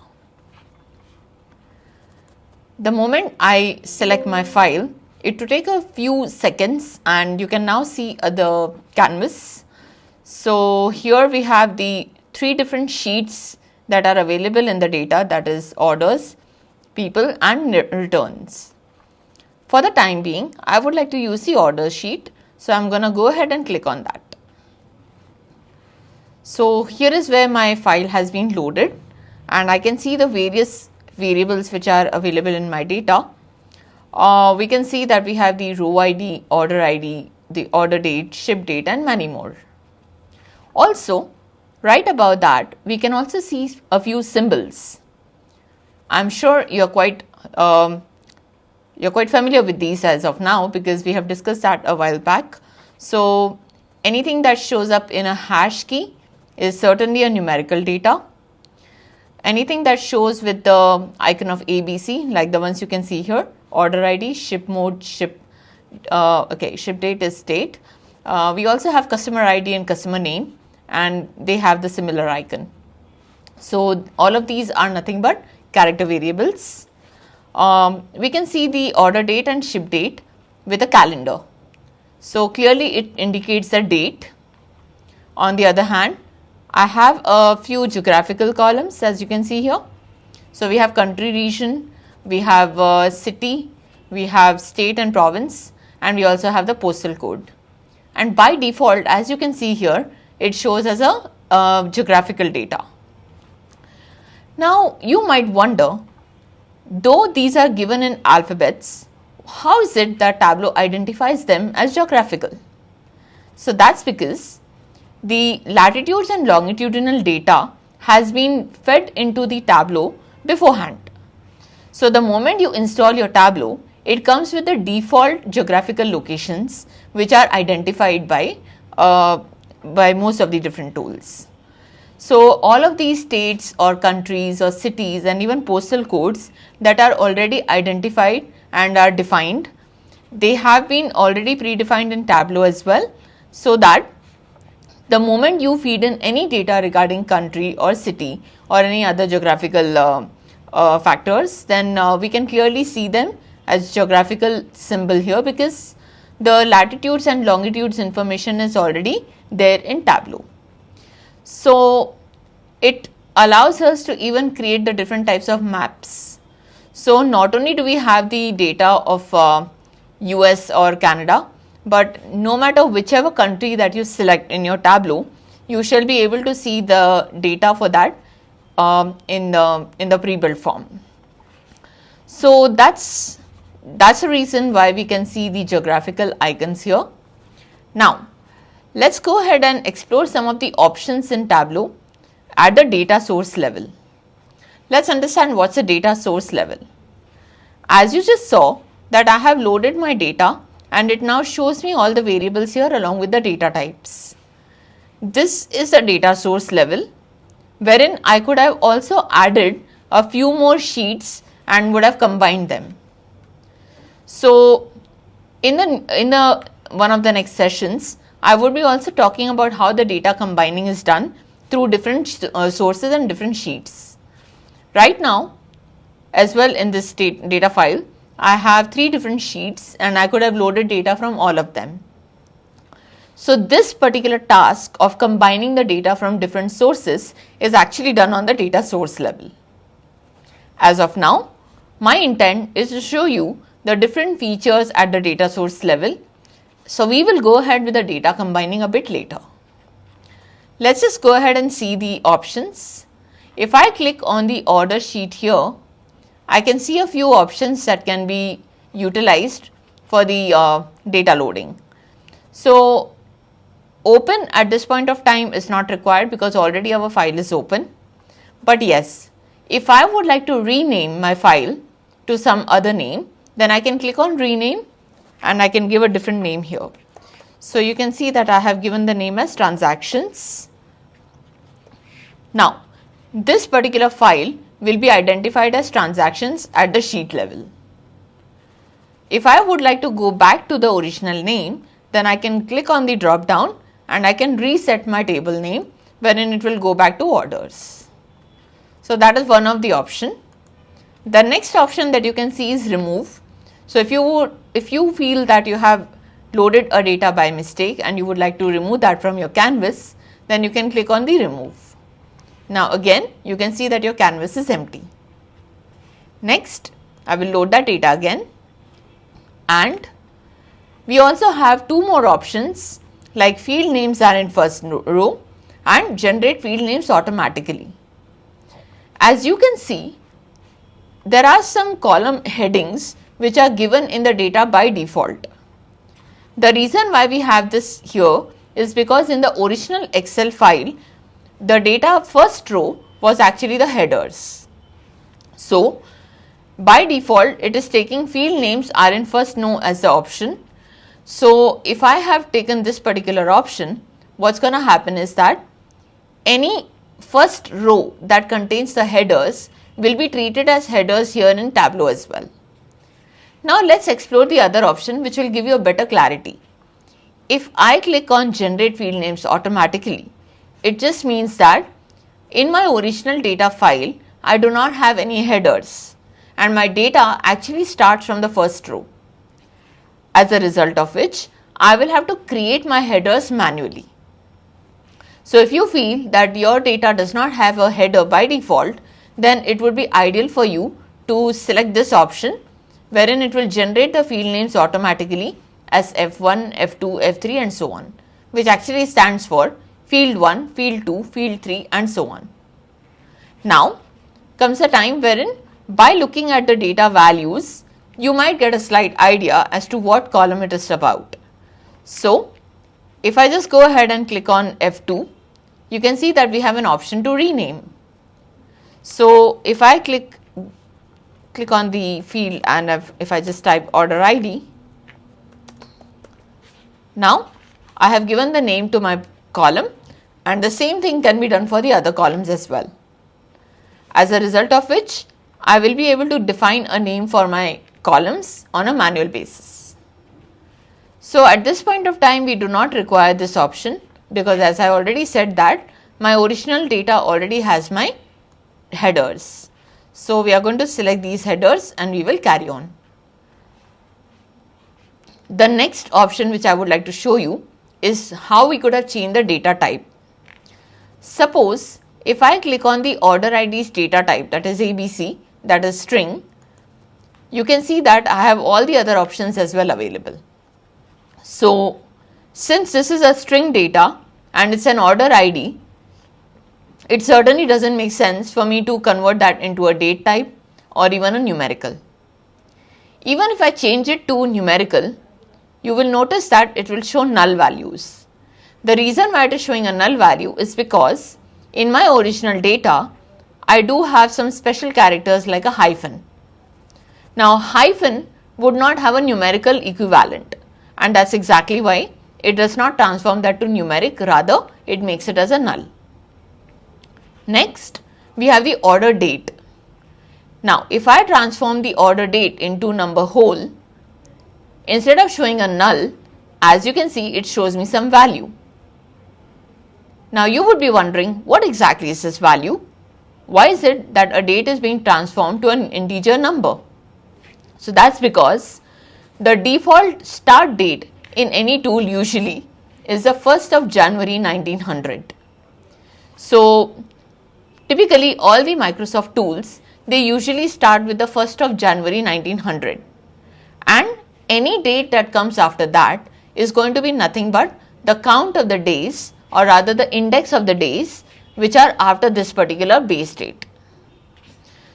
The moment I select my file, it will take a few seconds and you can now see the canvas. So here we have the three different sheets that are available in the data, that is orders, people and returns. For the time being, I would like to use the order sheet. So I'm going to go ahead and click on that. So here is where my file has been loaded and I can see the various variables which are available in my data. We can see that we have the row ID, order ID, the order date, ship date and many more. Also, right above that, we can also see a few symbols. I'm sure you're quite familiar with these as of now because we have discussed that a while back. So anything that shows up in a hash key is certainly a numerical data. Anything that shows with the icon of ABC, like the ones you can see here, order ID, ship mode, ship date is date. We also have customer ID and customer name, and they have the similar icon. So all of these are nothing but character variables. We can see the order date and ship date with a calendar. So clearly it indicates the date. On the other hand, I have a few geographical columns, as you can see here. So we have country, region, we have city, we have state and province, and we also have the postal code. And by default, as you can see here, it shows as a geographical data. Now you might wonder, though these are given in alphabets, how is it that Tableau identifies them as geographical? So that's because the latitudes and longitudinal data has been fed into the Tableau beforehand. So the moment you install your Tableau, it comes with the default geographical locations which are identified by most of the different tools. So all of these states or countries or cities and even postal codes that are already identified and are defined, they have been already predefined in Tableau as well, so that the moment you feed in any data regarding country or city or any other geographical factors, then we can clearly see them as geographical symbol here, because the latitudes and longitudes information is already there in Tableau. So it allows us to even create the different types of maps. So not only do we have the data of US or Canada, but no matter whichever country that you select in your Tableau, you shall be able to see the data for that in the pre-built form. So that's the reason why we can see the geographical icons here. Now let's go ahead and explore some of the options in Tableau at the data source level. Let's understand what's a data source level. As you just saw that I have loaded my data, and it now shows me all the variables here along with the data types. This is the data source level, wherein I could have also added a few more sheets and would have combined them. So in the one of the next sessions, I would be also talking about how the data combining is done through different sources and different sheets. Right now, as well, in this data file, I have 3 different sheets and I could have loaded data from all of them. So this particular task of combining the data from different sources is actually done on the data source level. As of now, my intent is to show you the different features at the data source level. So we will go ahead with the data combining a bit later. Let's just go ahead and see the options. If I click on the order sheet here, I can see a few options that can be utilized for the data loading. So open at this point of time is not required because already our file is open. But yes, if I would like to rename my file to some other name, then I can click on rename and I can give a different name here. So you can see that I have given the name as transactions. Now this particular file will be identified as transactions at the sheet level. If I would like to go back to the original name, then I can click on the drop down and I can reset my table name, wherein it will go back to orders. So that is one of the option. The next option that you can see is remove. So if you feel that you have loaded a data by mistake and you would like to remove that from your canvas, then you can click on the remove. Now again, you can see that your canvas is empty. Next, I will load that data again, and we also have 2 more options like field names are in first row and generate field names automatically. As you can see, there are some column headings which are given in the data by default. The reason why we have this here is because in the original Excel file, the data first row was actually the headers. So by default, it is taking field names are in first row as the option. So if I have taken this particular option, what's going to happen is that any first row that contains the headers will be treated as headers here in Tableau as well. Now let's explore the other option, which will give you a better clarity. If I click on generate field names automatically, it just means that in my original data file, I do not have any headers and my data actually starts from the first row. As a result of which, I will have to create my headers manually. So if you feel that your data does not have a header by default, then it would be ideal for you to select this option, wherein it will generate the field names automatically as F1, F2, F3 and so on, which actually stands for field 1, field 2, field 3 and so on. Now comes a time wherein by looking at the data values, you might get a slight idea as to what column it is about. So if I just go ahead and click on F2, you can see that we have an option to rename. So if I click on the field and if I just type order ID, now I have given the name to my column, and the same thing can be done for the other columns as well. As a result of which, I will be able to define a name for my columns on a manual basis. So at this point of time, we do not require this option because, as I already said, that my original data already has my headers. So we are going to select these headers and we will carry on. The next option which I would like to show you is how we could have changed the data type. Suppose if I click on the order ID's data type, that is ABC, that is string, you can see that I have all the other options as well available. So since this is a string data and it's an order ID, it certainly doesn't make sense for me to convert that into a date type or even a numerical. Even if I change it to numerical, you will notice that it will show null values. The reason why it is showing a null value is because in my original data, I do have some special characters like a hyphen. Now hyphen would not have a numerical equivalent, and that's exactly why it does not transform that to numeric, rather it makes it as a null. Next, we have the order date. Now if I transform the order date into number whole, instead of showing a null, as you can see, it shows me some value. Now you would be wondering, what exactly is this value? Why is it that a date is being transformed to an integer number? So that's because the default start date in any tool usually is the 1st of January 1900. So typically all the Microsoft tools, they usually start with the 1st of January 1900, and any date that comes after that is going to be nothing but the count of the days, or rather the index of the days which are after this particular base date.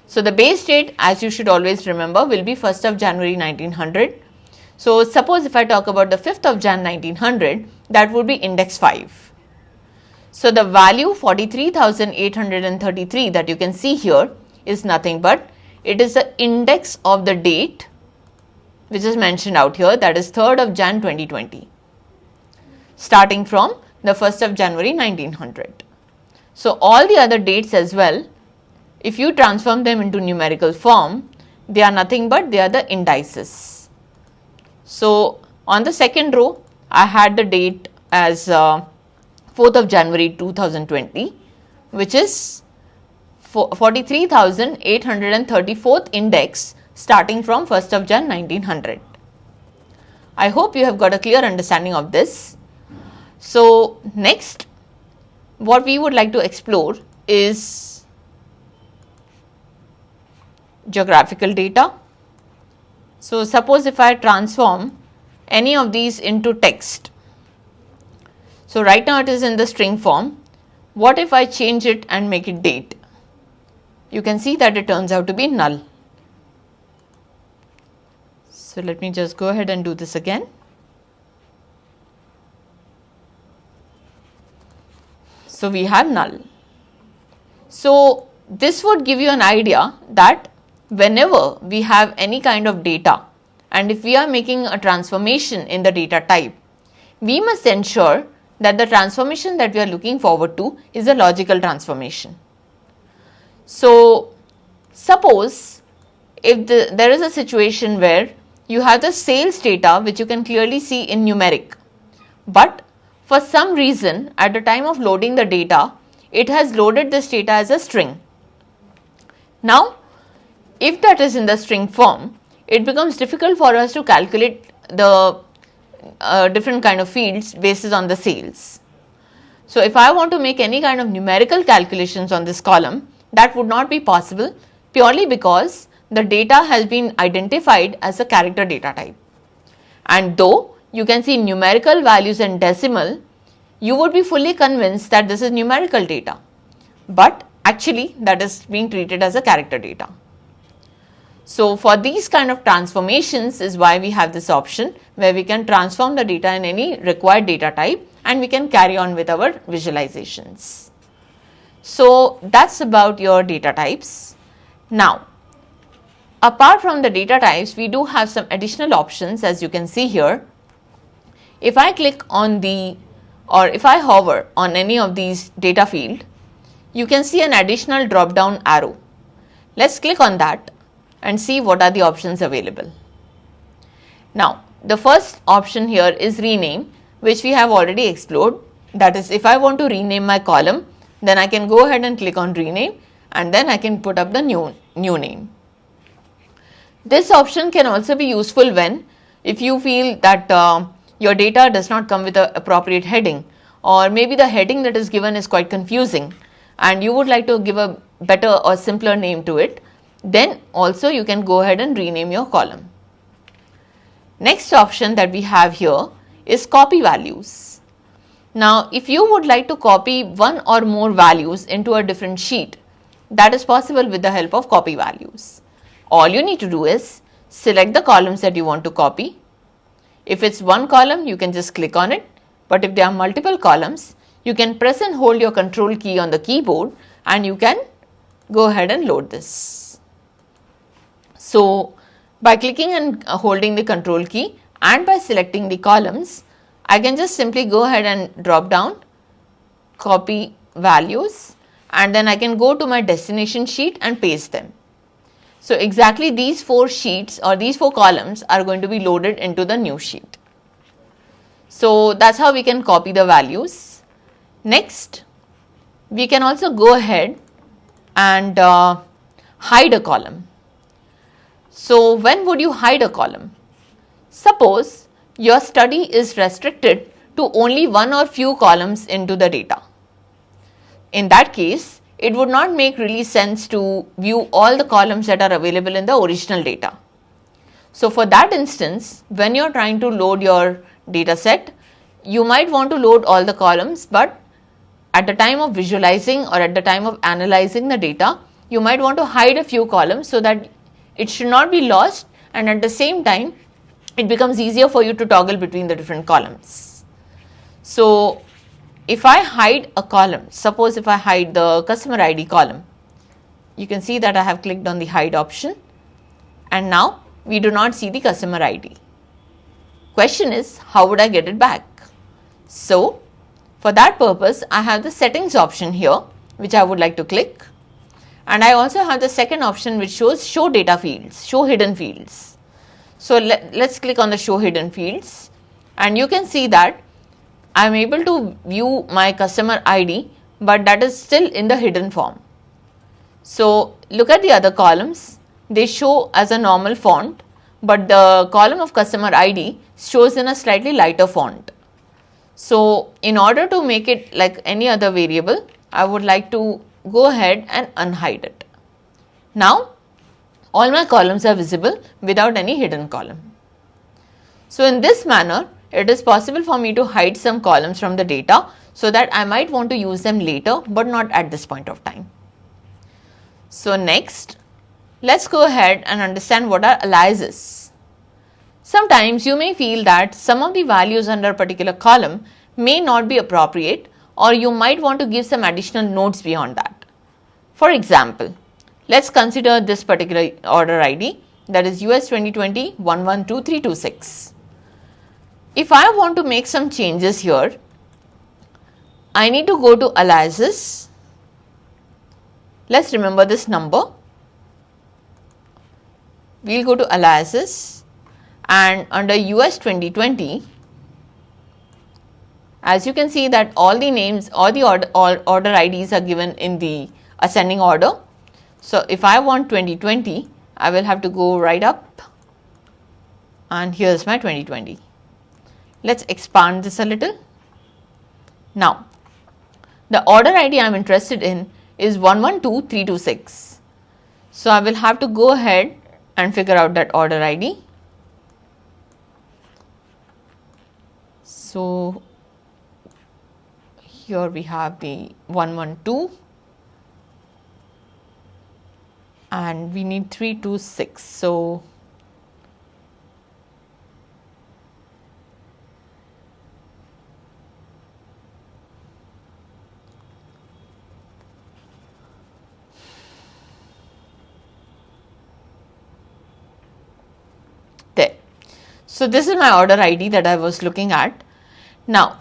So the base date, as you should always remember, will be 1st of January 1900. So suppose if I talk about the 5th of Jan 1900, that would be index 5. So the value 43,833 that you can see here is nothing but it is the index of the date which is mentioned out here, that is 3rd of Jan 2020, starting from the 1st of January 1900. So all the other dates as well, if you transform them into numerical form, they are nothing but they are the indices. So on the second row, I had the date as 4th of January 2020, which is 43,834th index starting from 1st of Jan 1900. I hope you have got a clear understanding of this. So next, what we would like to explore is geographical data. So suppose if I transform any of these into text. So right now it is in the string form. What if I change it and make it date? You can see that it turns out to be null. So let me just go ahead and do this again. So we have null. So this would give you an idea that whenever we have any kind of data and if we are making a transformation in the data type, we must ensure that the transformation that we are looking forward to is a logical transformation. So suppose if there is a situation where you have the sales data which you can clearly see in numeric, but for some reason at the time of loading the data, it has loaded this data as a string. Now, if that is in the string form, it becomes difficult for us to calculate the different kind of fields based on the sales. So, if I want to make any kind of numerical calculations on this column, that would not be possible purely because the data has been identified as a character data type. And though you can see numerical values and decimal, you would be fully convinced that this is numerical data, but actually that is being treated as a character data. So, for these kind of transformations is why we have this option where we can transform the data in any required data type and we can carry on with our visualizations. So, that's about your data types. Now, apart from the data types, we do have some additional options as you can see here. If I click on if I hover on any of these data field, you can see an additional drop down arrow. Let's click on that and see what are the options available. Now, the first option here is rename, which we have already explored. That is, if I want to rename my column, then I can go ahead and click on rename and then I can put up the new name. This option can also be useful if you feel that your data does not come with an appropriate heading, or maybe the heading that is given is quite confusing and you would like to give a better or simpler name to it, then also you can go ahead and rename your column. Next option that we have here is copy values. Now, if you would like to copy one or more values into a different sheet, that is possible with the help of copy values. All you need to do is select the columns that you want to copy. If it's one column, you can just click on it, but if there are multiple columns, you can press and hold your control key on the keyboard and you can go ahead and load this. So, by clicking and holding the control key and by selecting the columns, I can just simply go ahead and drop down, copy values, and then I can go to my destination sheet and paste them. So, exactly these 4 sheets or these 4 columns are going to be loaded into the new sheet. So, that's how we can copy the values. Next, we can also go ahead and hide a column. So, when would you hide a column? Suppose your study is restricted to only one or few columns into the data. In that case, it would not make really sense to view all the columns that are available in the original data. So, for that instance, when you are trying to load your data set, you might want to load all the columns, but at the time of visualizing or at the time of analyzing the data, you might want to hide a few columns so that it should not be lost, and at the same time it becomes easier for you to toggle between the different columns. So, if I hide a column, suppose if I hide the customer ID column, you can see that I have clicked on the hide option and now we do not see the customer ID. Question is, how would I get it back? So, for that purpose, I have the settings option here, which I would like to click, and I also have the second option which shows show data fields, show hidden fields. So, let's click on the show hidden fields and you can see that I am able to view my customer ID, but that is still in the hidden form. So, look at the other columns, they show as a normal font, but the column of customer ID shows in a slightly lighter font. So, in order to make it like any other variable, I would like to go ahead and unhide it. Now, all my columns are visible without any hidden column. So, in this manner, it is possible for me to hide some columns from the data so that I might want to use them later, but not at this point of time. So, next, let's go ahead and understand what are aliases. Sometimes you may feel that some of the values under a particular column may not be appropriate, or you might want to give some additional notes beyond that. For example, let's consider this particular order ID, that is US 2020 112326. If I want to make some changes here, I need to go to aliases. Let's remember this number. We'll go to aliases and under US 2020, As you can see that all the names or the order IDs are given in the ascending order. So if I want 2020, I will have to go right up, and here's my 2020. Let's expand this a little. Now, the order ID I am interested in is 112326. So I will have to go ahead and figure out that order ID. So here we have the 112 and we need 326. So there. So this is my order ID that I was looking at. Now,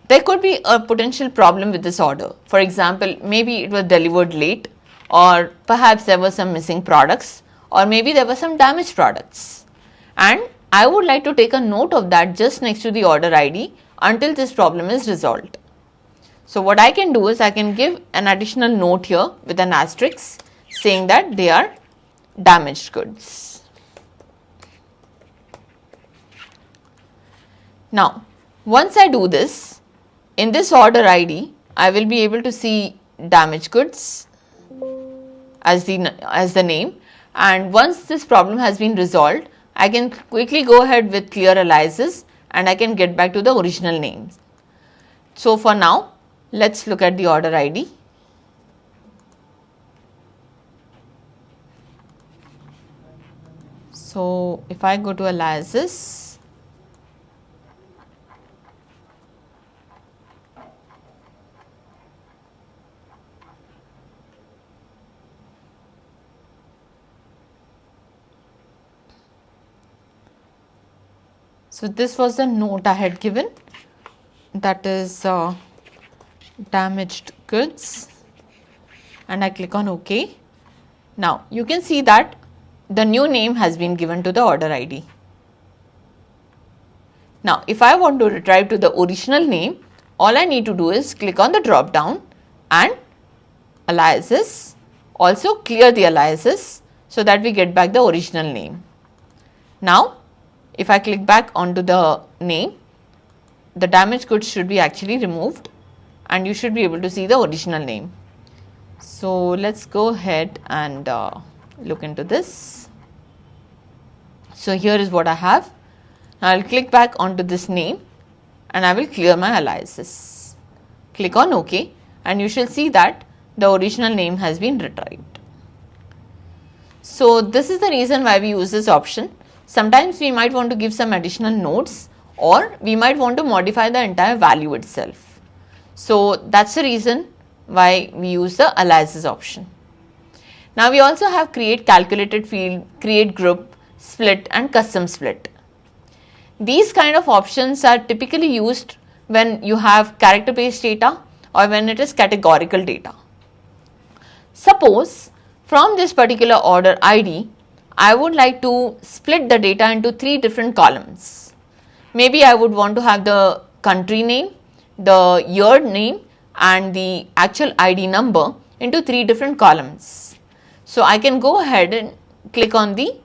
there could be a potential problem with this order. For example, maybe it was delivered late, or perhaps there were some missing products, or maybe there were some damaged products. And I would like to take a note of that just next to the order ID until this problem is resolved. So what I can do is I can give an additional note here with an asterisk saying that they are damaged goods. Now, once I do this, in this order ID, I will be able to see damaged goods as the name, and once this problem has been resolved, I can quickly go ahead with clear aliases and I can get back to the original names. So for now, let's look at the order ID. So if I go to aliases, so this was the note I had given, that is damaged goods, and I click on OK. Now you can see that the new name has been given to the order ID. Now if I want to retrieve to the original name, all I need to do is click on the drop down and aliases, also clear the aliases so that we get back the original name. Now if I click back onto the name, the damaged goods should be actually removed and you should be able to see the original name. So let's go ahead and look into this. So here is what I have. Now I'll click back onto this name and I will clear my aliases. Click on OK and you shall see that the original name has been retrieved. So this is the reason why we use this option. Sometimes we might want to give some additional notes, or we might want to modify the entire value itself. So that's the reason why we use the aliases option. Now we also have create calculated field, create group, split and custom split. These kind of options are typically used when you have character based data or when it is categorical data. Suppose from this particular order ID, I would like to split the data into 3 different columns. Maybe I would want to have the country name, the year name and the actual ID number into 3 different columns. So I can go ahead and click on the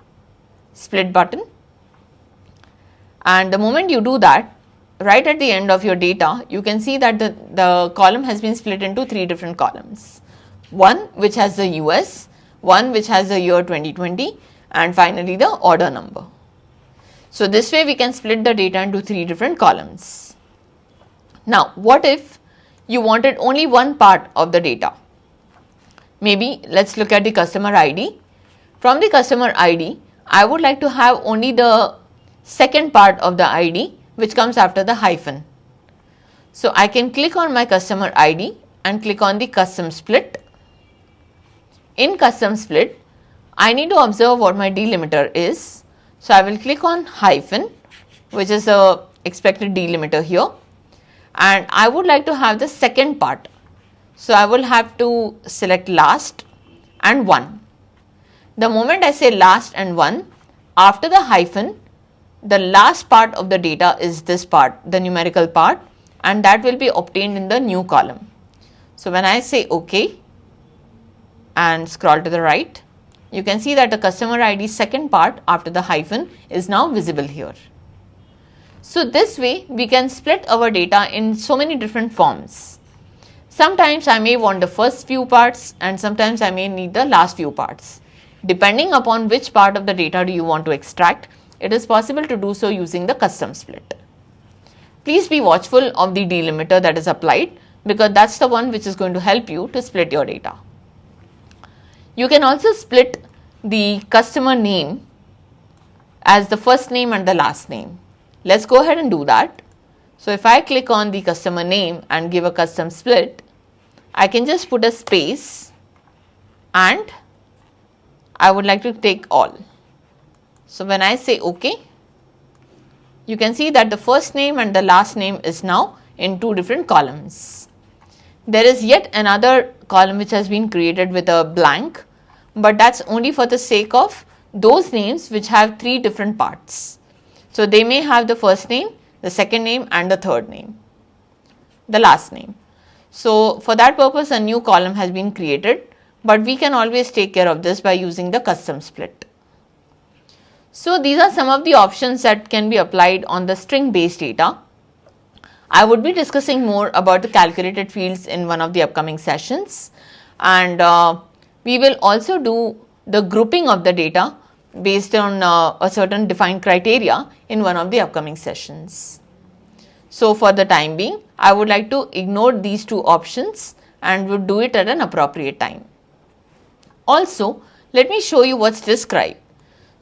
split button, and the moment you do that, right at the end of your data, you can see that the column has been split into 3 different columns. One which has the US, one which has the year 2020 and finally the order number. So this way we can split the data into 3 different columns. Now what if you wanted only one part of the data? Maybe let's look at the customer ID. From the customer ID, I would like to have only the second part of the ID which comes after the hyphen. So I can click on my customer ID and click on the custom split. In custom split, I need to observe what my delimiter is. So I will click on hyphen, which is the expected delimiter here, and I would like to have the second part. So I will have to select last and 1. The moment I say last and 1, after the hyphen, the last part of the data is this part, the numerical part, and that will be obtained in the new column. So when I say OK and scroll to the right, you can see that the customer ID second part after the hyphen is now visible here. So this way we can split our data in so many different forms. Sometimes I may want the first few parts and sometimes I may need the last few parts. Depending upon which part of the data do you want to extract, it is possible to do so using the custom split. Please be watchful of the delimiter that is applied, because that's the one which is going to help you to split your data. You can also split the customer name as the first name and the last name. Let's go ahead and do that. So if I click on the customer name and give a custom split, I can just put a space and I would like to take all. So when I say OK, you can see that the first name and the last name is now in two different columns. There is yet another column which has been created with a blank, but that's only for the sake of those names which have three different parts. So they may have the first name, the second name and the third name, the last name. So for that purpose a new column has been created, but we can always take care of this by using the custom split. So these are some of the options that can be applied on the string based data. I would be discussing more about the calculated fields in one of the upcoming sessions, and we will also do the grouping of the data based on a certain defined criteria in one of the upcoming sessions. So for the time being, I would like to ignore these two options and would do it at an appropriate time. Also, let me show you what's describe.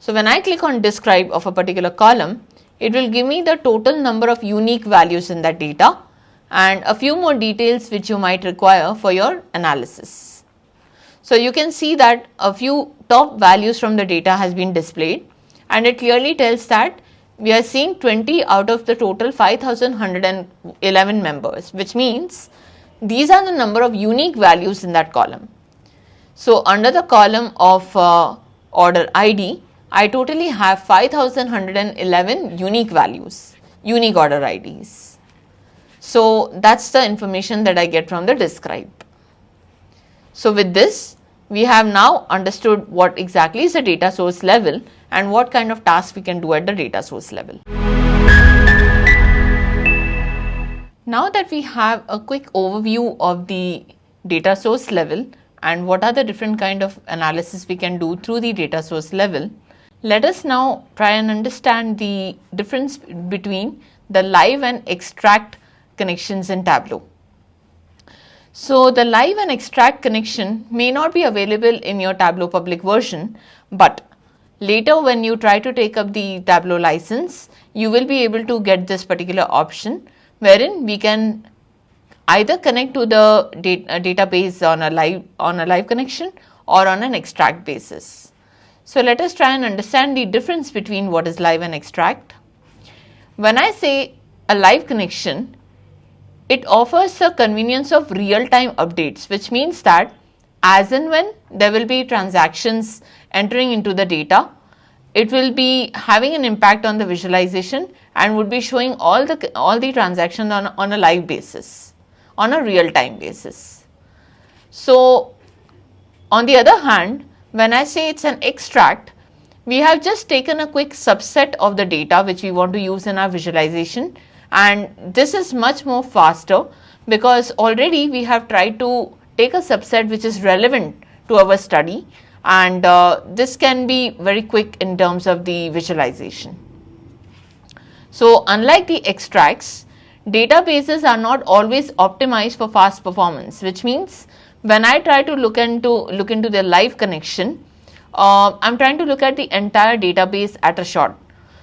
So when I click on describe of a particular column, it will give me the total number of unique values in that data and a few more details which you might require for your analysis. So you can see that a few top values from the data has been displayed, and it clearly tells that we are seeing 20 out of the total 5111 members, which means these are the number of unique values in that column. So under the column of order ID, I totally have 5111 unique values, unique order IDs. So that's the information that I get from the describe. So with this, we have now understood what exactly is the data source level and what kind of tasks we can do at the data source level. Now that we have a quick overview of the data source level and what are the different kind of analysis we can do through the data source level, let us now try and understand the difference between the live and extract connections in Tableau. So the live and extract connection may not be available in your Tableau public version, but later when you try to take up the Tableau license, you will be able to get this particular option wherein we can either connect to the database on a live connection or on an extract basis. So let us try and understand the difference between what is live and extract. When I say a live connection, it offers the convenience of real-time updates, which means that as and when there will be transactions entering into the data, it will be having an impact on the visualization and would be showing all the transactions on a live basis, on a real-time basis. So on the other hand, when I say it's an extract, we have just taken a quick subset of the data which we want to use in our visualization, and this is much more faster because already we have tried to take a subset which is relevant to our study, and this can be very quick in terms of the visualization. So unlike the extracts, databases are not always optimized for fast performance, which means when I try to look into the live connection, I'm trying to look at the entire database at a shot.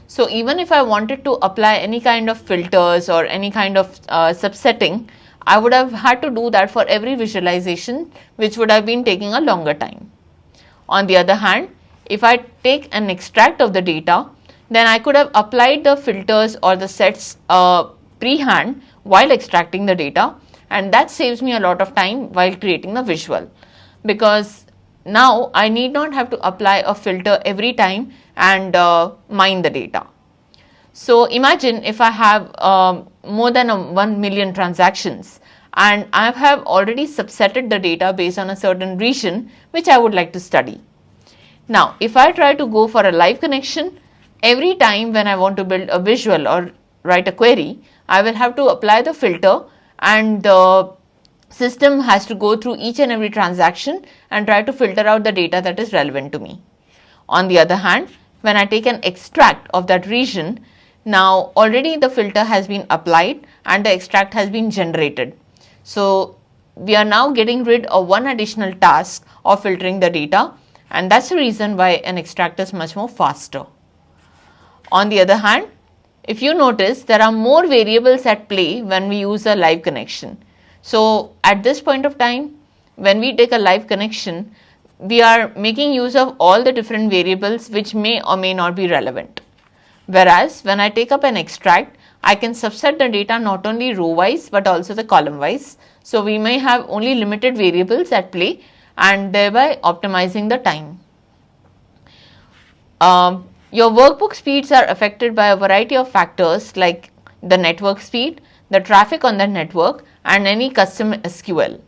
So even if I wanted to apply any kind of filters or any kind of subsetting, I would have had to do that for every visualization, which would have been taking a longer time. On the other hand, if I take an extract of the data, then I could have applied the filters or the sets pre-hand while extracting the data, and that saves me a lot of time while creating the visual, because now I need not have to apply a filter every time and mine the data. So imagine if I have more than 1 million transactions, and I have already subsetted the data based on a certain region which I would like to study. Now, if I try to go for a live connection, every time when I want to build a visual or write a query, I will have to apply the filter, and the system has to go through each and every transaction and try to filter out the data that is relevant to me. On the other hand, when I take an extract of that region, now already the filter has been applied and the extract has been generated. So we are now getting rid of one additional task of filtering the data, and that's the reason why an extract is much more faster. On the other hand, if you notice, there are more variables at play when we use a live connection. So at this point of time, when we take a live connection, we are making use of all the different variables which may or may not be relevant. Whereas when I take up an extract, I can subset the data not only row wise but also the column wise. So we may have only limited variables at play, and thereby optimizing the time. Your workbook speeds are affected by a variety of factors like the network speed, the traffic on the network, and any custom SQL.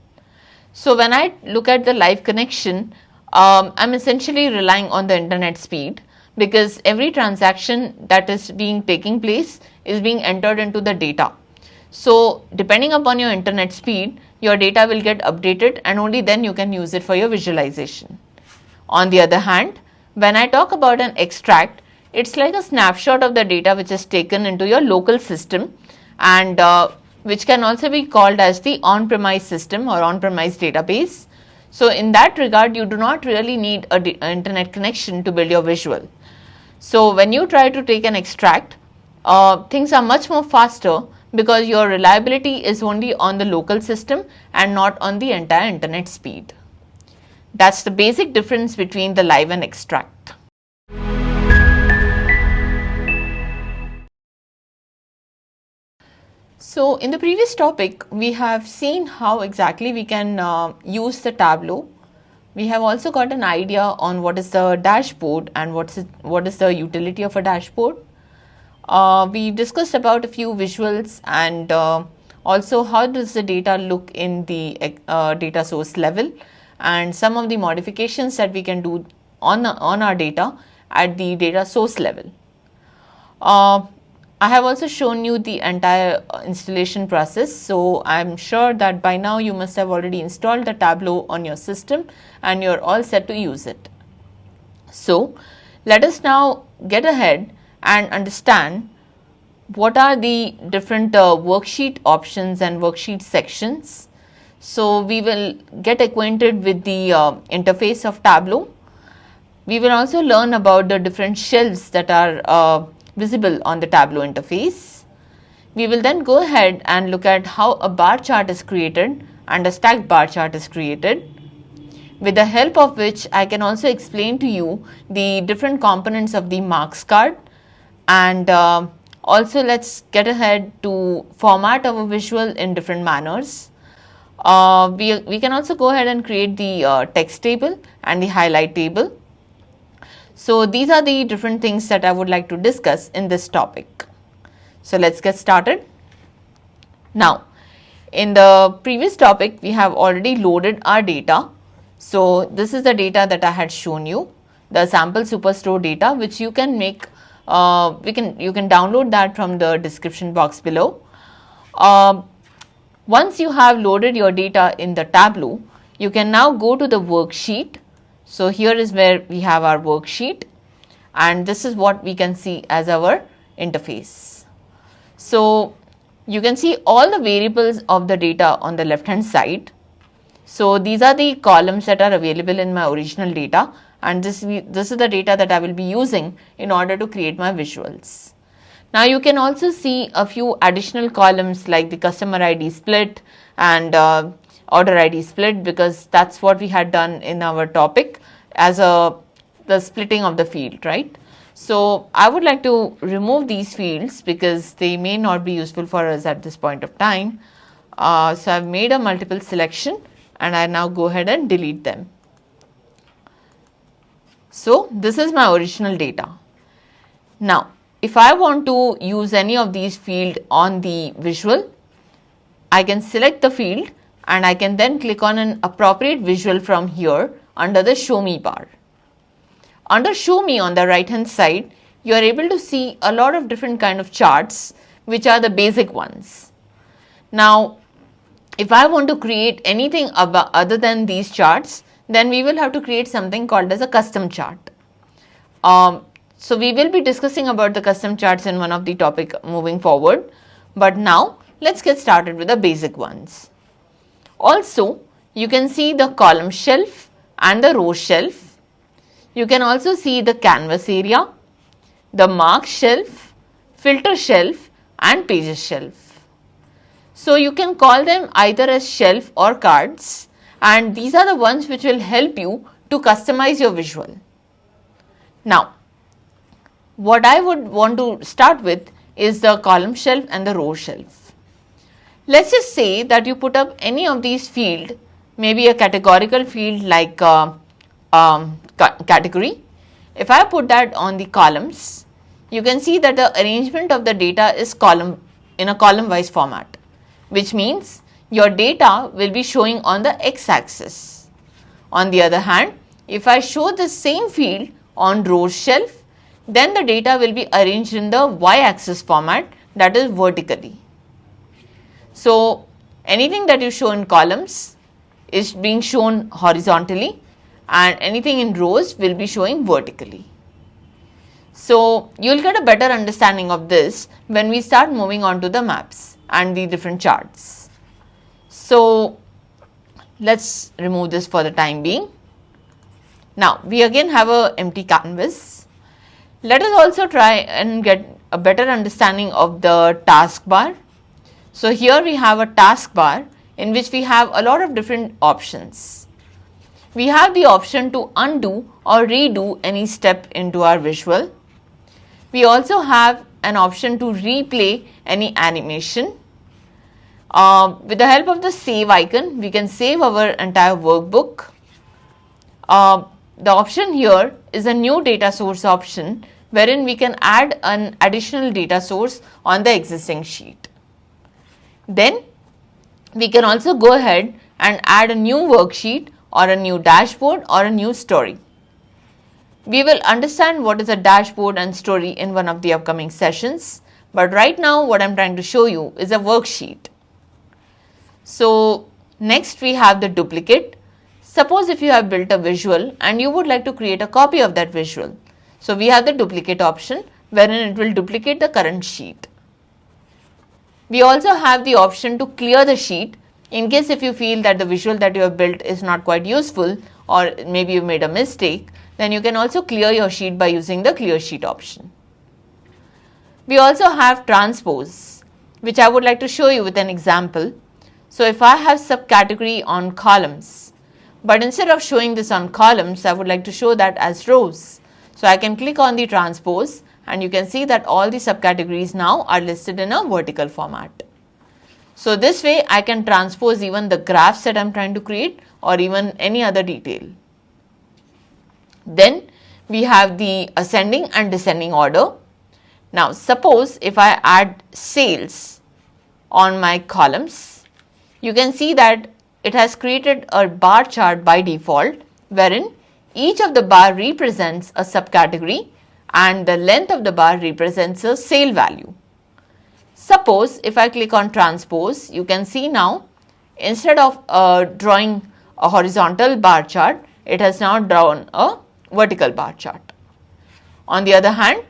So when I look at the live connection, I'm essentially relying on the internet speed, because every transaction that is taking place is being entered into the data. So depending upon your internet speed, your data will get updated, and only then you can use it for your visualization. On the other hand, when I talk about an extract, it's like a snapshot of the data which is taken into your local system, and which can also be called as the on-premise system or on-premise database. So in that regard, you do not really need an internet connection to build your visual. So when you try to take an extract, things are much more faster, because your reliability is only on the local system and not on the entire internet speed. That's the basic difference between the live and extract. So in the previous topic, we have seen how exactly we can use the Tableau. We have also got an idea on what is the dashboard and what is the utility of a dashboard. We discussed about a few visuals, and also how does the data look in the data source level, and some of the modifications that we can do on our data at the data source level. I have also shown you the entire installation process, so I'm sure that by now you must have already installed the Tableau on your system and you're all set to use it. So let us now get ahead and understand what are the different worksheet options and worksheet sections. So we will get acquainted with the interface of Tableau. We will also learn about the different shelves that are visible on the Tableau interface. We will then go ahead and look at how a bar chart is created and a stacked bar chart is created, with the help of which I can also explain to you the different components of the marks card. And also let's get ahead to format our visual in different manners. We can also go ahead and create the text table and the highlight table. So these are the different things that I would like to discuss in this topic. So let's get started. Now, in the previous topic, we have already loaded our data. So this is the data that I had shown you, the sample superstore data, which you can make, you can download that from the description box below. Once you have loaded your data in the Tableau, you can now go to the worksheet. So here is where we have our worksheet, and this is what we can see as our interface. So you can see all the variables of the data on the left hand side. So these are the columns that are available in my original data, and this is the data that I will be using in order to create my visuals. Now you can also see a few additional columns like the customer ID split and order ID split, because that's what we had done in our topic as the splitting of the field, right? So I would like to remove these fields because they may not be useful for us at this point of time. So I've made a multiple selection and I now go ahead and delete them. So this is my original data. Now if I want to use any of these fields on the visual, I can select the field and I can then click on an appropriate visual from here under the Show Me bar. Under Show Me on the right hand side, you are able to see a lot of different kind of charts, which are the basic ones. Now, if I want to create anything other than these charts, then we will have to create something called as a custom chart. So we will be discussing about the custom charts in one of the topic moving forward, but now let's get started with the basic ones. Also, you can see the column shelf and the row shelf. You can also see the canvas area, the mark shelf, filter shelf and pages shelf. So you can call them either as shelf or cards, and these are the ones which will help you to customize your visual. Now, what I would want to start with is the column shelf and the row shelf. Let's just say that you put up any of these fields, maybe a categorical field like category. If I put that on the columns, you can see that the arrangement of the data is in a column wise format, which means your data will be showing on the x-axis. On the other hand, if I show the same field on rows shelf, then the data will be arranged in the y-axis format, that is vertically. So anything that you show in columns is being shown horizontally and anything in rows will be showing vertically. So you'll get a better understanding of this when we start moving on to the maps and the different charts. So let's remove this for the time being. Now we again have an empty canvas. Let us also try and get a better understanding of the taskbar. So here we have a taskbar in which we have a lot of different options. We have the option to undo or redo any step into our visual. We also have an option to replay any animation. With the help of the save icon, we can save our entire workbook. The option here is a new data source option, wherein we can add an additional data source on the existing sheet. Then we can also go ahead and add a new worksheet or a new dashboard or a new story. We will understand what is a dashboard and story in one of the upcoming sessions, but right now what I'm trying to show you is a worksheet. So next we have the duplicate. Suppose if you have built a visual and you would like to create a copy of that visual. So we have the duplicate option wherein it will duplicate the current sheet. We also have the option to clear the sheet in case if you feel that the visual that you have built is not quite useful or maybe you made a mistake, then you can also clear your sheet by using the clear sheet option. We also have transpose, which I would like to show you with an example. So if I have subcategory on columns, but instead of showing this on columns, I would like to show that as rows. So I can click on the transpose and you can see that all the subcategories now are listed in a vertical format. So this way I can transpose even the graphs that I'm trying to create or even any other detail. Then we have the ascending and descending order. Now suppose if I add sales on my columns, you can see that it has created a bar chart by default wherein each of the bar represents a subcategory and the length of the bar represents a sale value. Suppose if I click on transpose, you can see now instead of drawing a horizontal bar chart, it has now drawn a vertical bar chart. On the other hand,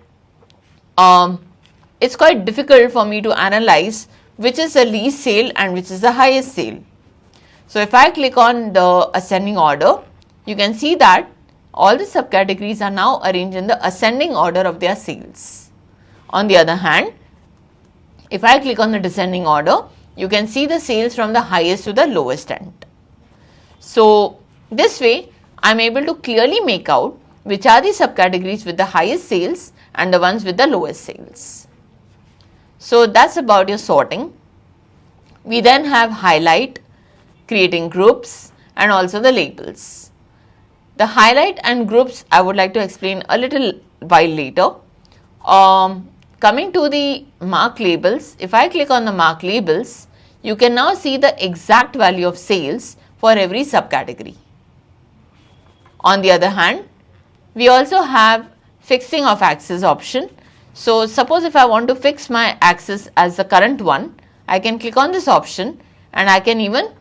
it's quite difficult for me to analyze which is the least sale and which is the highest sale. So if I click on the ascending order, you can see that all the subcategories are now arranged in the ascending order of their sales. On the other hand, if I click on the descending order, you can see the sales from the highest to the lowest end. So this way, I am able to clearly make out which are the subcategories with the highest sales and the ones with the lowest sales. So that's about your sorting. We then have highlight, creating groups and also the labels. The highlight and groups I would like to explain a little while later. coming to the mark labels, if I click on the mark labels, you can now see the exact value of sales for every subcategory. On the other hand, we also have fixing of axis option. So suppose if I want to fix my axis as the current one, I can click on this option and I can even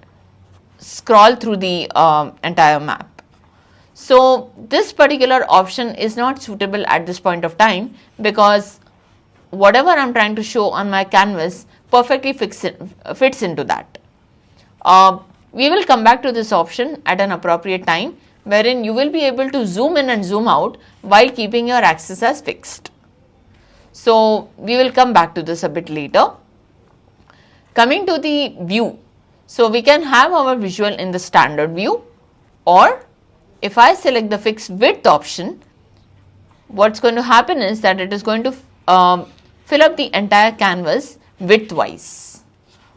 scroll through the entire map. So this particular option is not suitable at this point of time because whatever I'm trying to show on my canvas perfectly fits into that. We will come back to this option at an appropriate time, wherein you will be able to zoom in and zoom out while keeping your axis as fixed. So we will come back to this a bit later. Coming to the view, so we can have our visual in the standard view, or if I select the fixed width option, what's going to happen is that it is going to fill up the entire canvas width-wise.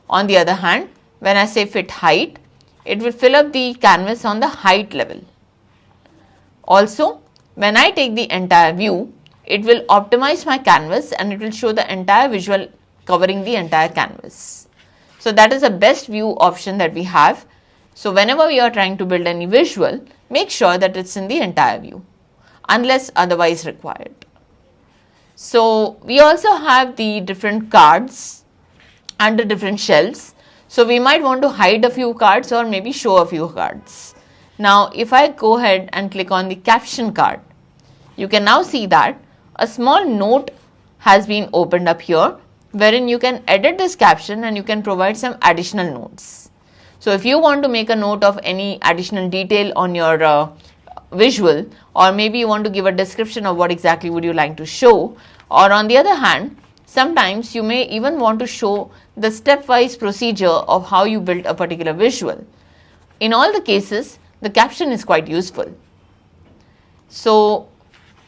On the other hand, when I say fit height, it will fill up the canvas on the height level. Also, when I take the entire view, it will optimize my canvas and it will show the entire visual covering the entire canvas. So that is the best view option that we have. So whenever you are trying to build any visual, make sure that it's in the entire view, unless otherwise required. So we also have the different cards under different shelves. So we might want to hide a few cards or maybe show a few cards. Now if I go ahead and click on the caption card, you can now see that a small note has been opened up here, wherein you can edit this caption and you can provide some additional notes. So if you want to make a note of any additional detail on your visual, or maybe you want to give a description of what exactly would you like to show, or on the other hand, sometimes you may even want to show the stepwise procedure of how you build a particular visual. In all the cases, the caption is quite useful. So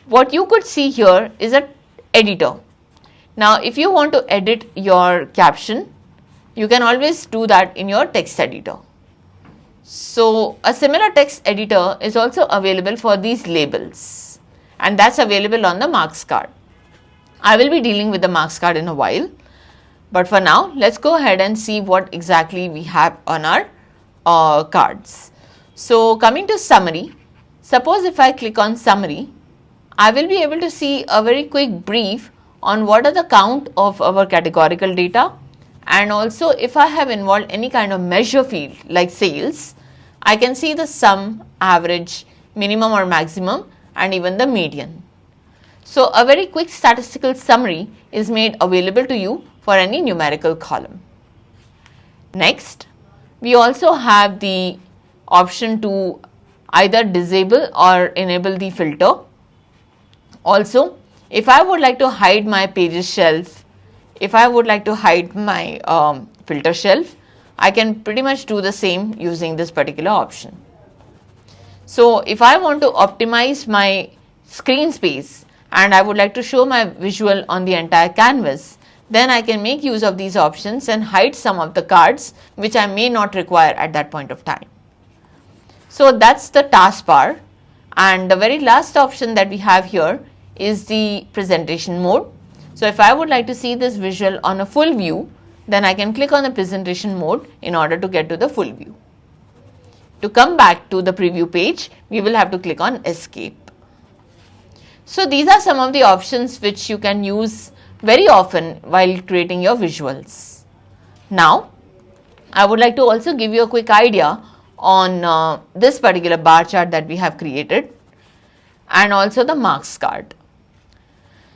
what you could see here is an editor. Now if you want to edit your caption, you can always do that in your text editor. So a similar text editor is also available for these labels, and that's available on the marks card. I will be dealing with the marks card in a while, but for now let's go ahead and see what exactly we have on our cards. So coming to summary, suppose if I click on summary, I will be able to see a very quick brief on what are the count of our categorical data, and also if I have involved any kind of measure field like sales, I can see the sum, average, minimum or maximum, and even the median. So a very quick statistical summary is made available to you for any numerical column. Next, we also have the option to either disable or enable the filter. Also, if I would like to hide my pages shelf, if I would like to hide my filter shelf, I can pretty much do the same using this particular option. So if I want to optimize my screen space and I would like to show my visual on the entire canvas, then I can make use of these options and hide some of the cards which I may not require at that point of time. So that's the taskbar, and the very last option that we have here is the presentation mode. So if I would like to see this visual on a full view, then I can click on the presentation mode in order to get to the full view. To come back to the preview page, we will have to click on escape. So these are some of the options which you can use very often while creating your visuals. Now, I would like to also give you a quick idea on this particular bar chart that we have created, and also the marks card.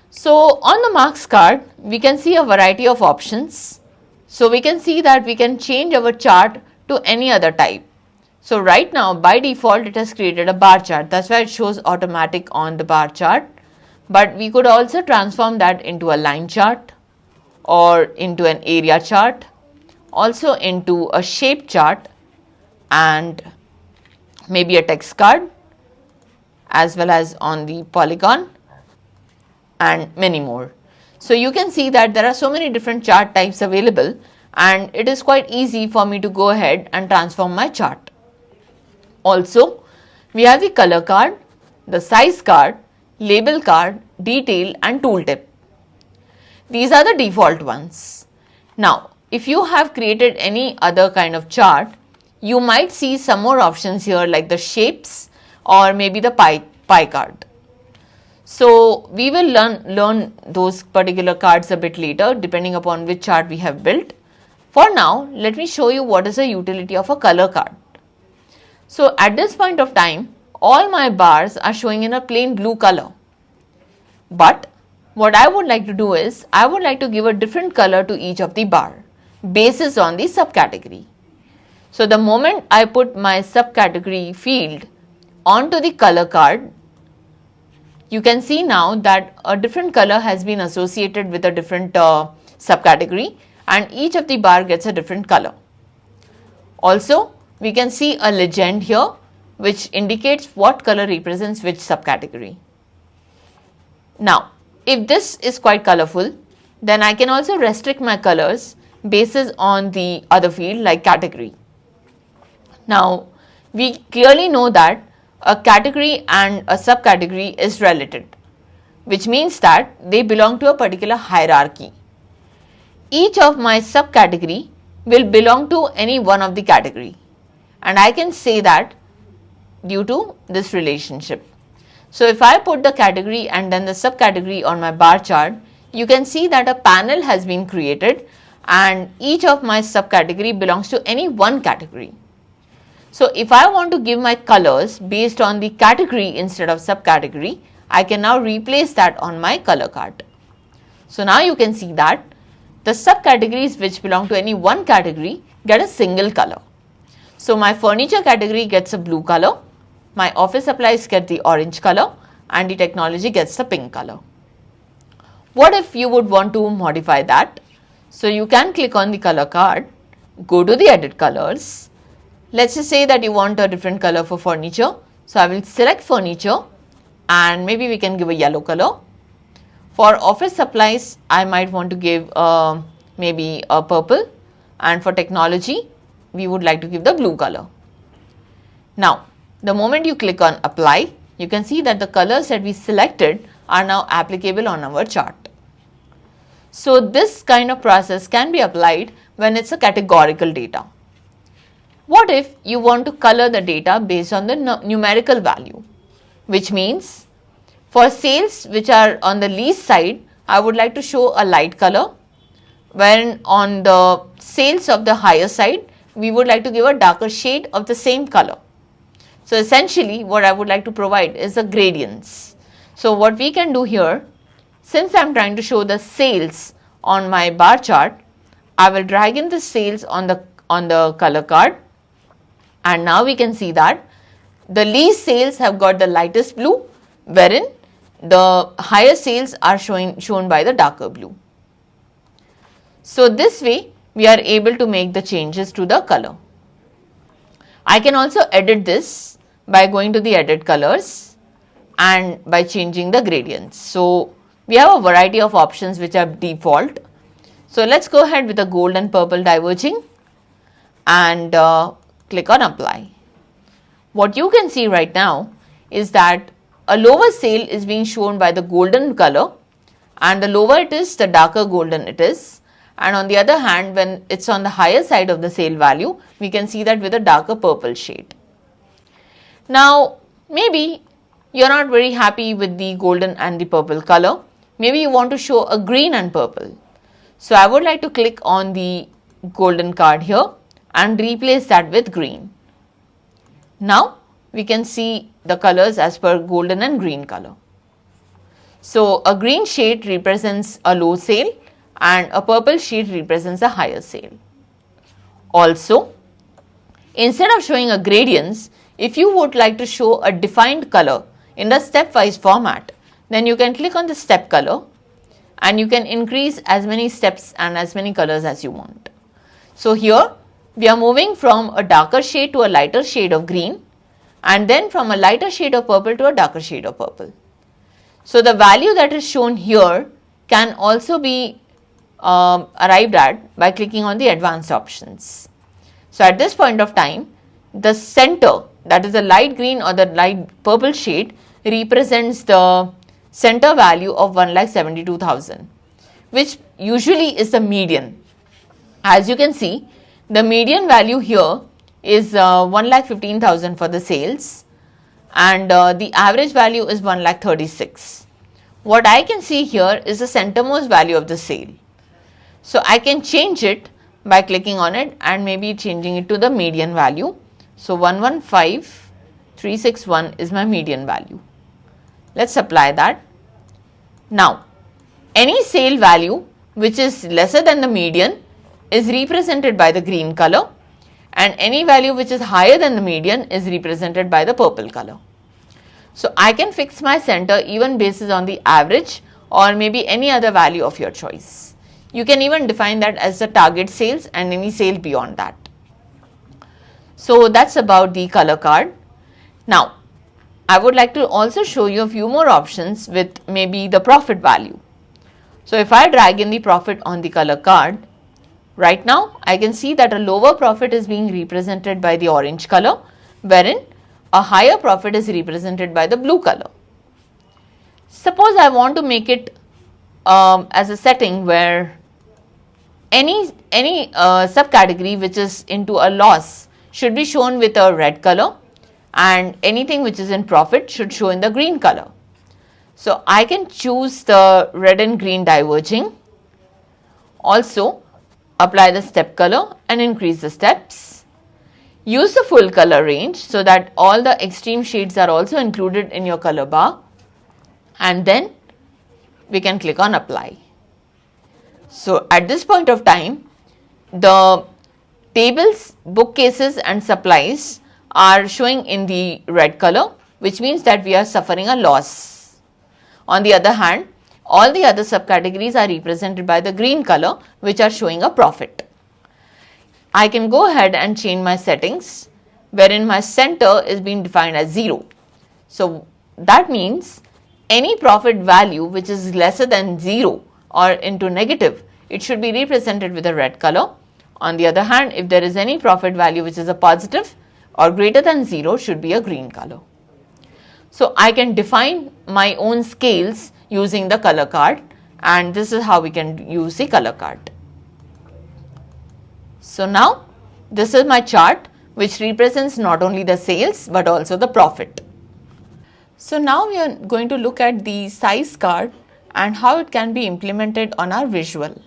So on the marks card, we can see a variety of options. So we can see that we can change our chart to any other type. So right now by default it has created a bar chart. That's why it shows automatic on the bar chart. But we could also transform that into a line chart or into an area chart, also into a shape chart, and maybe a text card, as well as on the polygon, and many more. So you can see that there are so many different chart types available, and it is quite easy for me to go ahead and transform my chart. Also, we have the color card, the size card, label card, detail and tooltip. These are the default ones. Now, if you have created any other kind of chart, you might see some more options here like the shapes or maybe the pie card. So we will learn those particular cards a bit later depending upon which chart we have built. For now, let me show you what is the utility of a color card. So at this point of time, all my bars are showing in a plain blue color. But what I would like to do is, I would like to give a different color to each of the bar basis on the subcategory. So the moment I put my subcategory field onto the color card, you can see now that a different color has been associated with a different subcategory, and each of the bar gets a different color. Also, we can see a legend here which indicates what color represents which subcategory. Now, if this is quite colorful, then I can also restrict my colors basis on the other field like category. Now, we clearly know that a category and a subcategory is related, which means that they belong to a particular hierarchy. Each of my subcategory will belong to any one of the category, and I can say that due to this relationship. So if I put the category and then the subcategory on my bar chart, you can see that a panel has been created and each of my subcategory belongs to any one category. So if I want to give my colors based on the category instead of subcategory, I can now replace that on my color card. So now you can see that the subcategories which belong to any one category get a single color. So my furniture category gets a blue color, my office supplies get the orange color, and the technology gets the pink color. What if you would want to modify that? So you can click on the color card, go to the edit colors. Let's just say that you want a different color for furniture. So I will select furniture and maybe we can give a yellow color. For office supplies, I might want to give maybe a purple, and for technology, we would like to give the blue color. Now, the moment you click on apply, you can see that the colors that we selected are now applicable on our chart. So this kind of process can be applied when it's a categorical data. What if you want to color the data based on the numerical value, which means for sales which are on the least side, I would like to show a light color, when on the sales of the higher side, we would like to give a darker shade of the same color. So essentially what I would like to provide is the gradients. So what we can do here, since I am trying to show the sales on my bar chart, I will drag in the sales on the color card, and now we can see that the least sales have got the lightest blue, wherein the higher sales are shown by the darker blue. So this way we are able to make the changes to the color. I can also edit this by going to the edit colors and by changing the gradients. So we have a variety of options which are default. So let's go ahead with the gold and purple diverging and click on apply. What you can see right now is that a lower sale is being shown by the golden color, and the lower it is, the darker golden it is. And on the other hand, when it's on the higher side of the sale value, we can see that with a darker purple shade. Now, maybe you're not very happy with the golden and the purple color. Maybe you want to show a green and purple. So I would like to click on the golden card here and replace that with green. Now we can see the colors as per golden and green color. So a green shade represents a low sale and a purple shade represents a higher sale. Also, instead of showing a gradients, if you would like to show a defined color in the stepwise format, then you can click on the step color and you can increase as many steps and as many colors as you want. So here we are moving from a darker shade to a lighter shade of green, and then from a lighter shade of purple to a darker shade of purple. So the value that is shown here can also be arrived at by clicking on the advanced options. So at this point of time, the center, that is the light green or the light purple shade, represents the center value of 1,72,000, which usually is the median. As you can see, the median value here is 1,15,000 for the sales, and the average value is 1,36,000. What I can see here is the centermost value of the sale. So I can change it by clicking on it and maybe changing it to the median value. So 115,361 is my median value. Let's apply that. Now, any sale value which is lesser than the median is represented by the green color, and any value which is higher than the median is represented by the purple color. So I can fix my center even based on the average or maybe any other value of your choice. You can even define that as the target sales and any sale beyond that. So that's about the color card. Now, I would like to also show you a few more options with maybe the profit value. So if I drag in the profit on the color card, right now I can see that a lower profit is being represented by the orange color, wherein a higher profit is represented by the blue color. Suppose I want to make it as a setting where any subcategory which is into a loss should be shown with a red color, and anything which is in profit should show in the green color. So I can choose the red and green diverging. Also apply the step color and increase the steps. Use the full color range so that all the extreme shades are also included in your color bar, and then we can click on apply. So at this point of time, the tables, bookcases and supplies are showing in the red color, which means that we are suffering a loss. On the other hand, all the other subcategories are represented by the green color, which are showing a profit. I can go ahead and change my settings, wherein my center is being defined as 0. So that means any profit value which is lesser than 0 or into negative, it should be represented with a red color. On the other hand, if there is any profit value which is a positive or greater than 0, should be a green color. So I can define my own scales using the color card, and this is how we can use the color card. So now this is my chart which represents not only the sales but also the profit. So now we are going to look at the size card and how it can be implemented on our visual.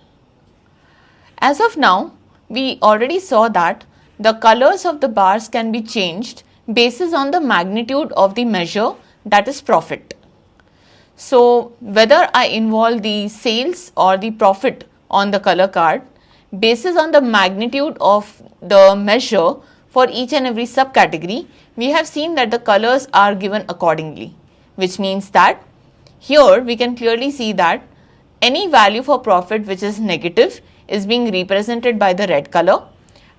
As of now, we already saw that the colors of the bars can be changed basis on the magnitude of the measure, that is profit. So whether I involve the sales or the profit on the color card, basis on the magnitude of the measure for each and every subcategory, we have seen that the colors are given accordingly, which means that here we can clearly see that any value for profit which is negative is being represented by the red color,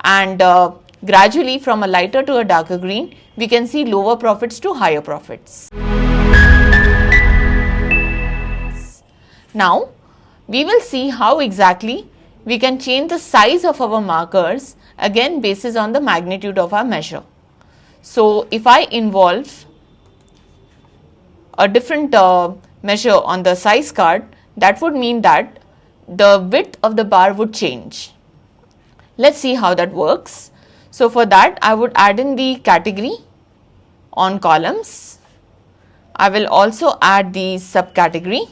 and gradually from a lighter to a darker green, we can see lower profits to higher profits. Now we will see how exactly we can change the size of our markers, again basis on the magnitude of our measure. So if I involve a different measure on the size card, that would mean that the width of the bar would change. Let's see how that works. So for that, I would add in the category on columns. I will also add the subcategory.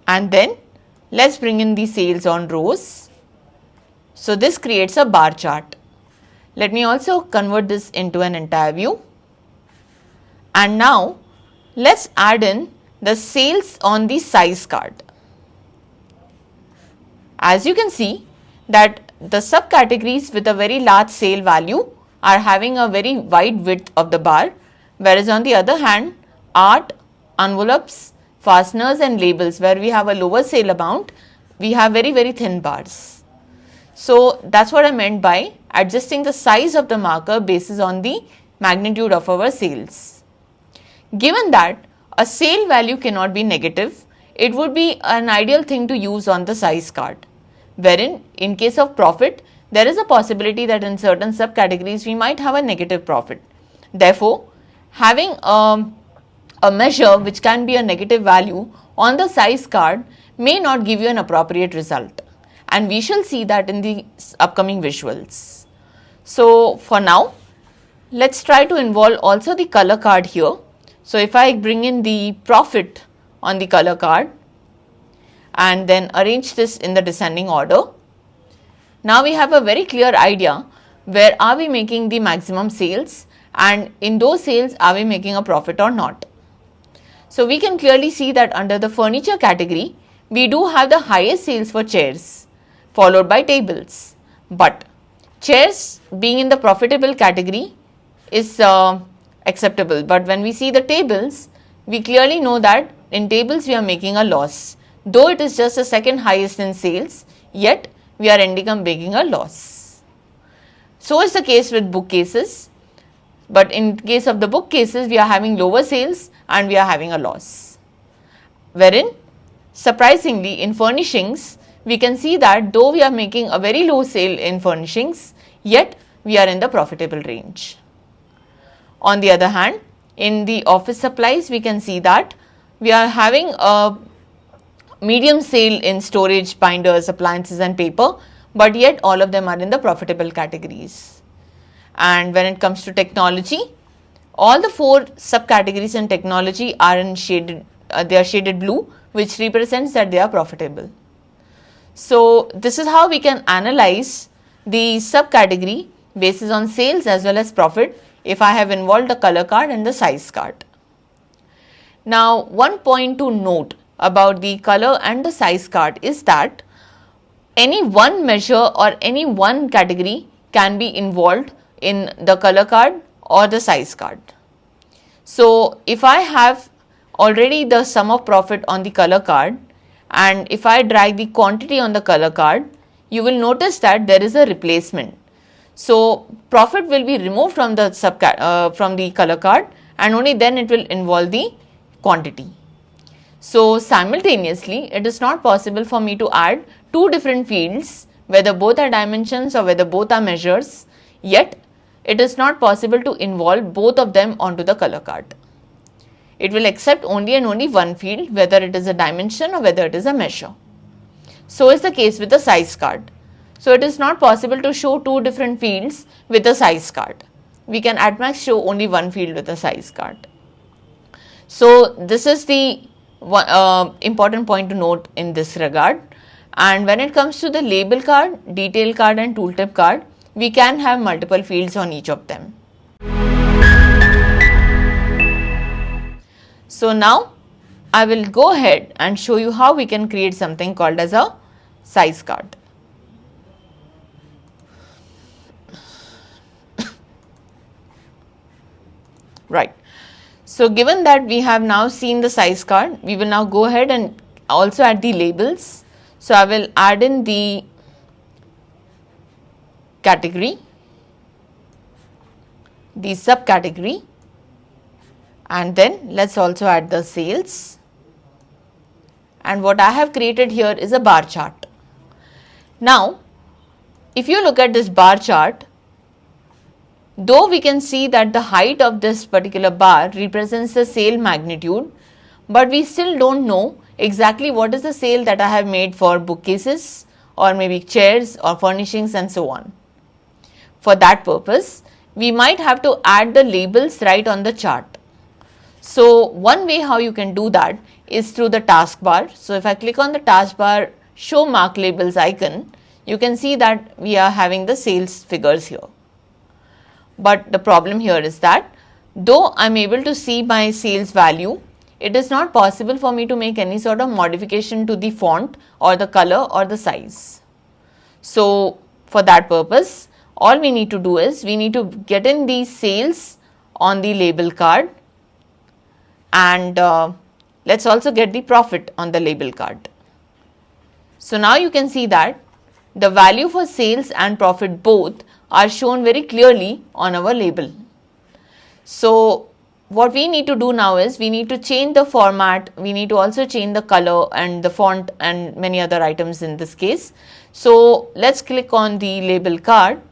And then let's bring in the sales on rows. So this creates a bar chart. Let me also convert this into an entire view. And now let's add in the sales on the size card. As you can see that the subcategories with a very large sale value are having a very wide width of the bar, whereas on the other hand, art, envelopes, fasteners and labels, where we have a lower sale amount, we have very thin bars. So that's what I meant by adjusting the size of the marker basis on the magnitude of our sales. Given that a sale value cannot be negative, it would be an ideal thing to use on the size card, wherein in case of profit, there is a possibility that in certain subcategories we might have a negative profit. Therefore, having a a measure which can be a negative value on the size card may not give you an appropriate result, and we shall see that in the upcoming visuals. So for now, let's try to involve also the color card here. So if I bring in the profit on the color card and then arrange this in the descending order, now we have a very clear idea where are we making the maximum sales, and in those sales are we making a profit or not. So we can clearly see that under the furniture category, we do have the highest sales for chairs, followed by tables. But chairs being in the profitable category is acceptable. But when we see the tables, we clearly know that in tables we are making a loss. Though it is just the second highest in sales, yet we are ending up making a loss. So is the case with bookcases. But in case of the bookcases, we are having lower sales and we are having a loss. Wherein, surprisingly, in furnishings, we can see that though we are making a very low sale in furnishings, yet we are in the profitable range. On the other hand, in the office supplies, we can see that we are having a medium sale in storage, binders, appliances and paper, but yet all of them are in the profitable categories. And when it comes to technology, all the 4 subcategories in technology are in they are shaded blue, which represents that they are profitable. So this is how we can analyze the subcategory basis on sales as well as profit if I have involved the color card and the size card. Now, one point to note about the color and the size card is that any one measure or any one category can be involved in the color card or the size card. So if I have already the sum of profit on the color card, and if I drag the quantity on the color card, you will notice that there is a replacement. So profit will be removed from the color card, and only then it will involve the quantity. So simultaneously, it is not possible for me to add 2 different fields, whether both are dimensions or whether both are measures, yet it is not possible to involve both of them onto the color card. It will accept only and only one field, whether it is a dimension or whether it is a measure. So is the case with the size card. So it is not possible to show 2 different fields with the size card. We can at max show only one field with the size card. So this is the important point to note in this regard. And when it comes to the label card, detail card and tooltip card, we can have multiple fields on each of them. So now I will go ahead and show you how we can create something called as a size card. Right. So given that we have now seen the size card, we will now go ahead and also add the labels. So I will add in the category, the subcategory, and then let's also add the sales. And what I have created here is a bar chart. Now, if you look at this bar chart, though we can see that the height of this particular bar represents the sale magnitude, but we still don't know exactly what is the sale that I have made for bookcases or maybe chairs or furnishings and so on. For that purpose, we might have to add the labels right on the chart. So one way how you can do that is through the taskbar. So if I click on the taskbar show mark labels icon, you can see that we are having the sales figures here. But the problem here is that though I am able to see my sales value, it is not possible for me to make any sort of modification to the font or the color or the size. So for that purpose, all we need to do is we need to get in the sales on the label card, and let's also get the profit on the label card. So now you can see that the value for sales and profit both are shown very clearly on our label. So what we need to do now is we need to change the format, we need to also change the color and the font and many other items in this case. So let's click on the label card,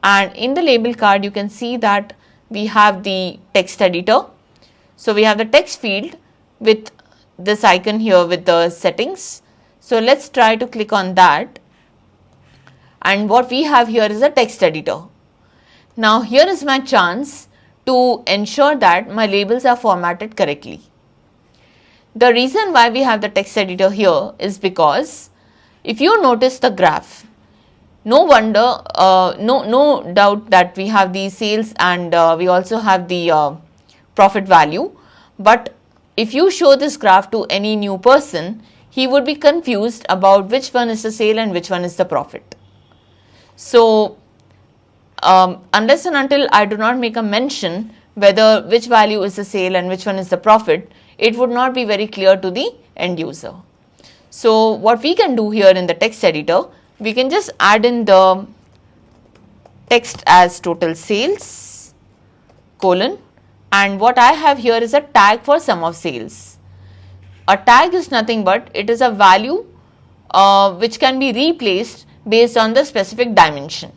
and in the label card you can see that we have the text editor. So we have the text field with this icon here with the settings. So let's try to click on that, and what we have here is a text editor. Now here is my chance to ensure that my labels are formatted correctly. The reason why we have the text editor here is because if you notice the graph, no doubt that we have the sales and we also have the profit value. But if you show this graph to any new person, he would be confused about which one is the sale and which one is the profit. So unless and until I do not make a mention whether which value is the sale and which one is the profit, it would not be very clear to the end user. So what we can do here in the text editor, we can just add in the text as total sales colon, and what I have here is a tag for sum of sales. A tag is nothing but it is a value which can be replaced based on the specific dimension.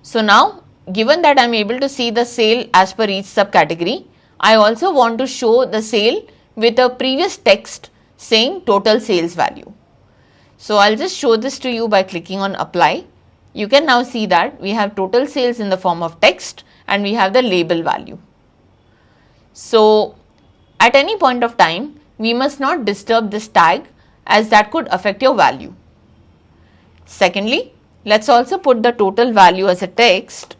So now, given that I am able to see the sale as per each subcategory, I also want to show the sale with a previous text saying total sales value. So I'll just show this to you by clicking on apply. You can now see that we have total sales in the form of text and we have the label value. So at any point of time, we must not disturb this tag as that could affect your value. Secondly, let's also put the total value as a text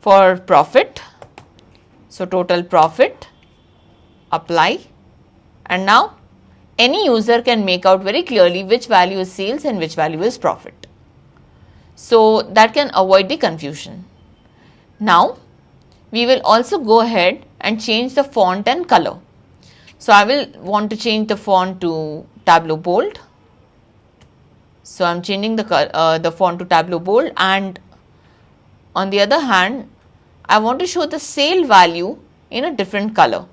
for profit. So total profit, apply, and now any user can make out very clearly which value is sales and which value is profit. So that can avoid the confusion. Now we will also go ahead and change the font and color. So I will want to change the font to Tableau bold. So I'm changing the font to Tableau bold, and on the other hand, I want to show the sale value in a different color.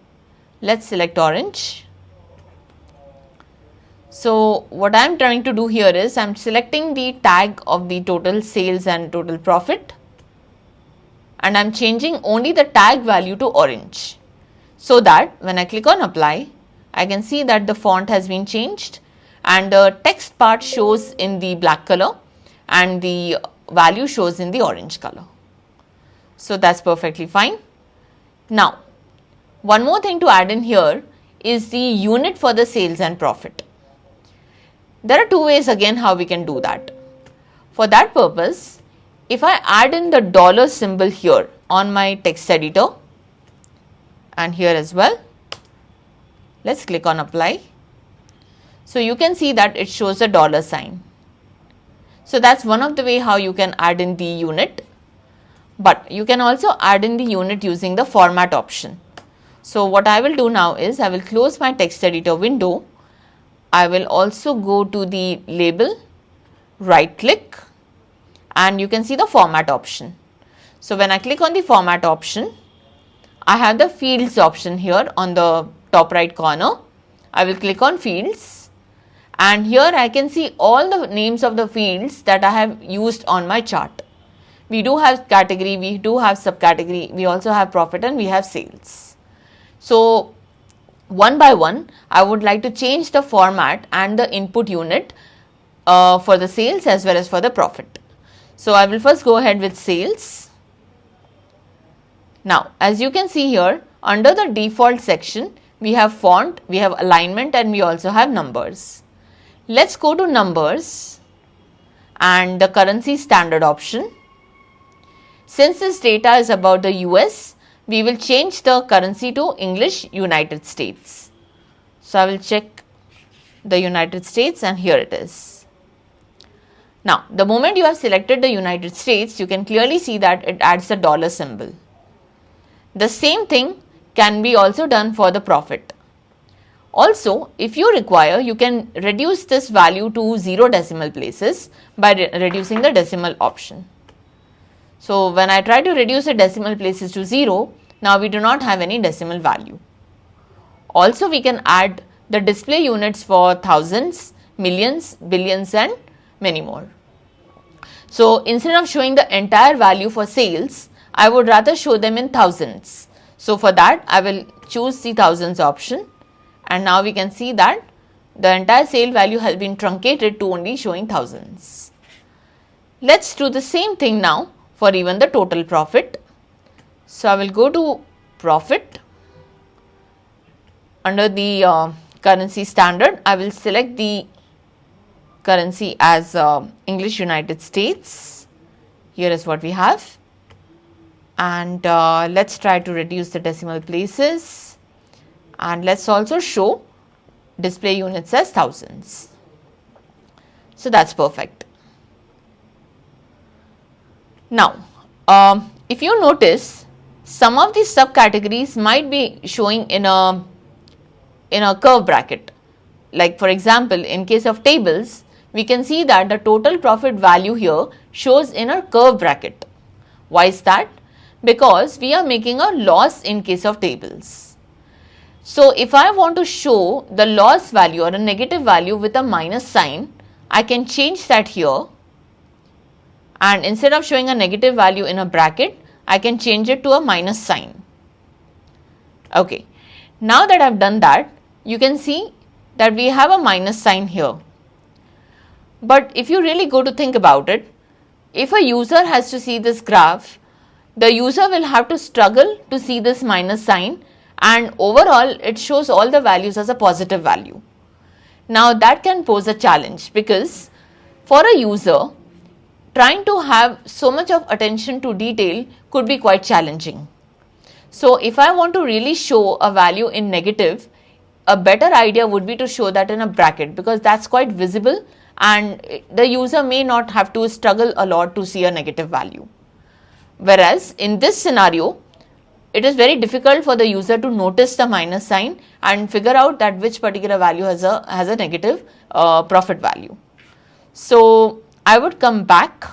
Let's select orange. So what I'm trying to do here is I'm selecting the tag of the total sales and total profit, and I'm changing only the tag value to orange, so that when I click on apply, I can see that the font has been changed and the text part shows in the black color and the value shows in the orange color. So that's perfectly fine. Now, one more thing to add in here is the unit for the sales and profit. There are two ways again how we can do that. For that purpose, if I add in the dollar symbol here on my text editor and here as well, let's click on apply. So you can see that it shows a dollar sign. So that's one of the way how you can add in the unit, but you can also add in the unit using the format option. So what I will do now is I will close my text editor window. I will also go to the label, right click, and you can see the format option. So when I click on the format option, I have the fields option here on the top right corner. I will click on fields, and here I can see all the names of the fields that I have used on my chart. We do have category, we do have subcategory, we also have profit, and we have sales. So one by one, I would like to change the format and the input unit for the sales as well as for the profit. So I will first go ahead with sales. Now, as you can see here, under the default section, we have font, we have alignment, and we also have numbers. Let's go to numbers and the currency standard option. Since this data is about the US, we will change the currency to English United States. So I will check the United States, and here it is. Now, the moment you have selected the United States, you can clearly see that it adds the dollar symbol. The same thing can be also done for the profit. Also, if you require, you can reduce this value to 0 decimal places by reducing the decimal option. So when I try to reduce the decimal places to 0, now we do not have any decimal value. Also, we can add the display units for thousands, millions, billions, and many more. So instead of showing the entire value for sales, I would rather show them in thousands. So for that I will choose the thousands option, and now we can see that the entire sale value has been truncated to only showing thousands. Let's do the same thing now for even the total profit. So I will go to profit. Under the currency standard, I will select the currency as English United States. Here is what we have, and let's try to reduce the decimal places, and let's also show display units as thousands. So that's perfect. Now if you notice, some of these subcategories might be showing in a curve bracket. Like for example, in case of tables, we can see that the total profit value here shows in a curve bracket. Why is that? Because we are making a loss in case of tables. So if I want to show the loss value or a negative value with a minus sign, I can change that here, and instead of showing a negative value in a bracket, I can change it to a minus sign. Okay, now that I have done that, you can see that we have a minus sign here. But if you really go to think about it, if a user has to see this graph, the user will have to struggle to see this minus sign, and overall it shows all the values as a positive value. Now that can pose a challenge, because for a user, trying to have so much of attention to detail could be quite challenging. So if I want to really show a value in negative, a better idea would be to show that in a bracket, because that's quite visible and the user may not have to struggle a lot to see a negative value. Whereas in this scenario, it is very difficult for the user to notice the minus sign and figure out that which particular value has a negative profit value. So I would come back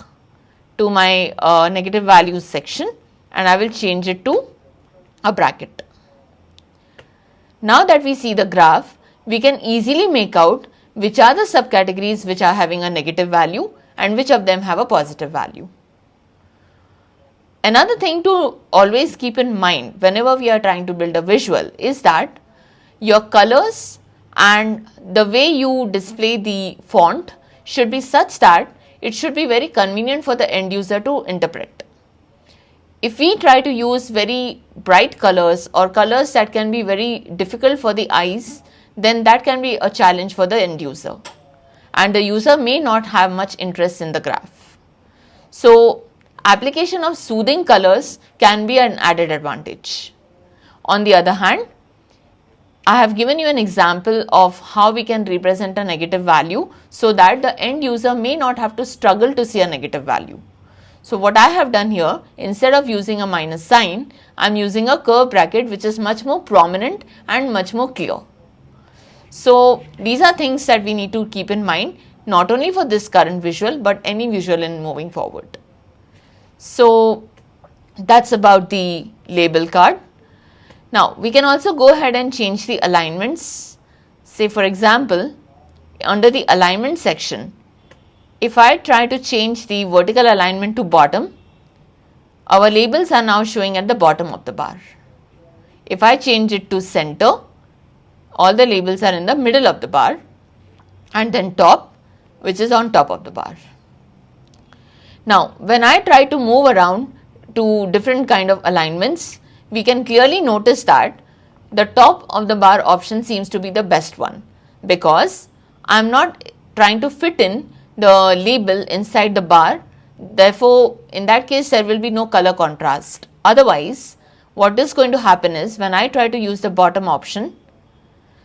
to my negative values section and I will change it to a bracket. Now that we see the graph, we can easily make out which are the subcategories which are having a negative value and which of them have a positive value. Another thing to always keep in mind whenever we are trying to build a visual is that your colors and the way you display the font should be such that it should be very convenient for the end user to interpret. If we try to use very bright colors or colors that can be very difficult for the eyes, then that can be a challenge for the end user, and the user may not have much interest in the graph. So application of soothing colors can be an added advantage. On the other hand, I have given you an example of how we can represent a negative value so that the end user may not have to struggle to see a negative value. So what I have done here, instead of using a minus sign, I am using a curve bracket which is much more prominent and much more clear. So these are things that we need to keep in mind, not only for this current visual but any visual in moving forward. So that's about the label card. Now we can also go ahead and change the alignments. Say for example, under the alignment section, if I try to change the vertical alignment to bottom, our labels are now showing at the bottom of the bar. If I change it to center, all the labels are in the middle of the bar, and then top, which is on top of the bar. Now when I try to move around to different kind of alignments, we can clearly notice that the top of the bar option seems to be the best one, because I am not trying to fit in the label inside the bar. Therefore in that case there will be no color contrast. Otherwise what is going to happen is, when I try to use the bottom option,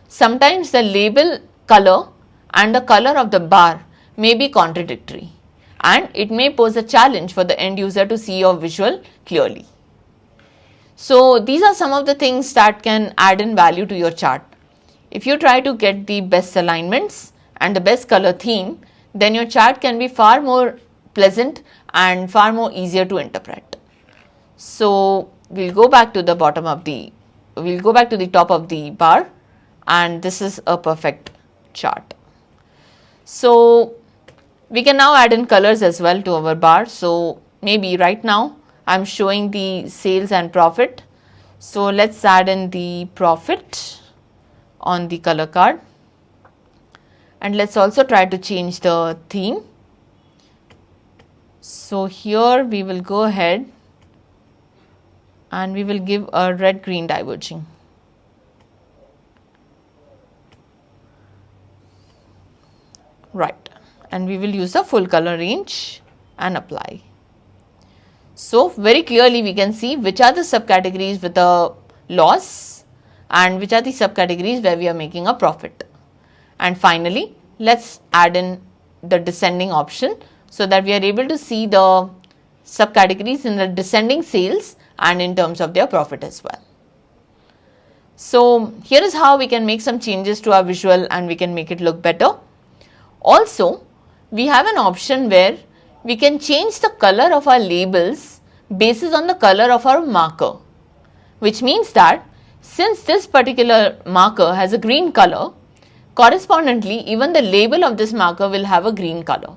sometimes the label color and the color of the bar may be contradictory, and it may pose a challenge for the end user to see your visual clearly. So these are some of the things that can add in value to your chart. If you try to get the best alignments and the best color theme, then your chart can be far more pleasant and far more easier to interpret. So we'll go back to the top of the bar, and this is a perfect chart. So we can now add in colors as well to our bar. So maybe right now I'm showing the sales and profit. So let's add in the profit on the color card, and let's also try to change the theme. So here we will go ahead and we will give a red green diverging. Right, and we will use the full color range and apply. So very clearly we can see which are the subcategories with a loss and which are the subcategories where we are making a profit. And finally, let's add in the descending option so that we are able to see the subcategories in the descending sales and in terms of their profit as well. So here is how we can make some changes to our visual and we can make it look better. Also, we have an option where we can change the color of our labels basis on the color of our marker, which means that since this particular marker has a green color, correspondingly even the label of this marker will have a green color.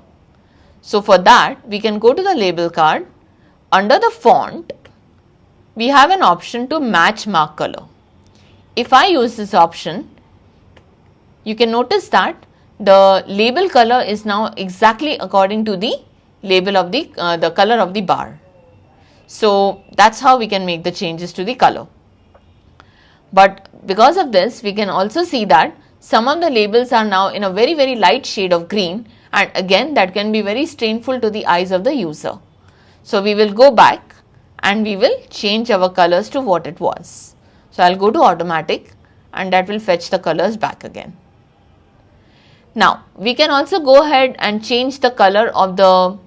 So for that, we can go to the label card. Under the font, we have an option to match mark color. If I use this option, you can notice that the label color is now exactly according to the label of the color of the bar. So that's how we can make the changes to the color. But because of this, we can also see that some of the labels are now in a very light shade of green, and again that can be very strainful to the eyes of the user. So we will go back and we will change our colors to what it was. So I'll go to automatic and that will fetch the colors back again. Now we can also go ahead and change the color of the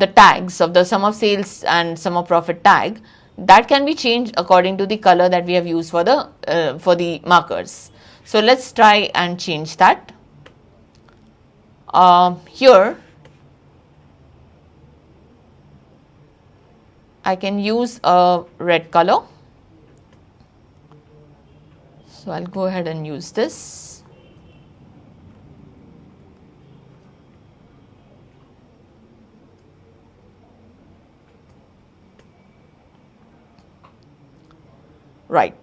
tags of the sum of sales and sum of profit tag. That can be changed according to the color that we have used for the markers. So let's try and change that. Here I can use a red color. So I'll go ahead and use this. Right.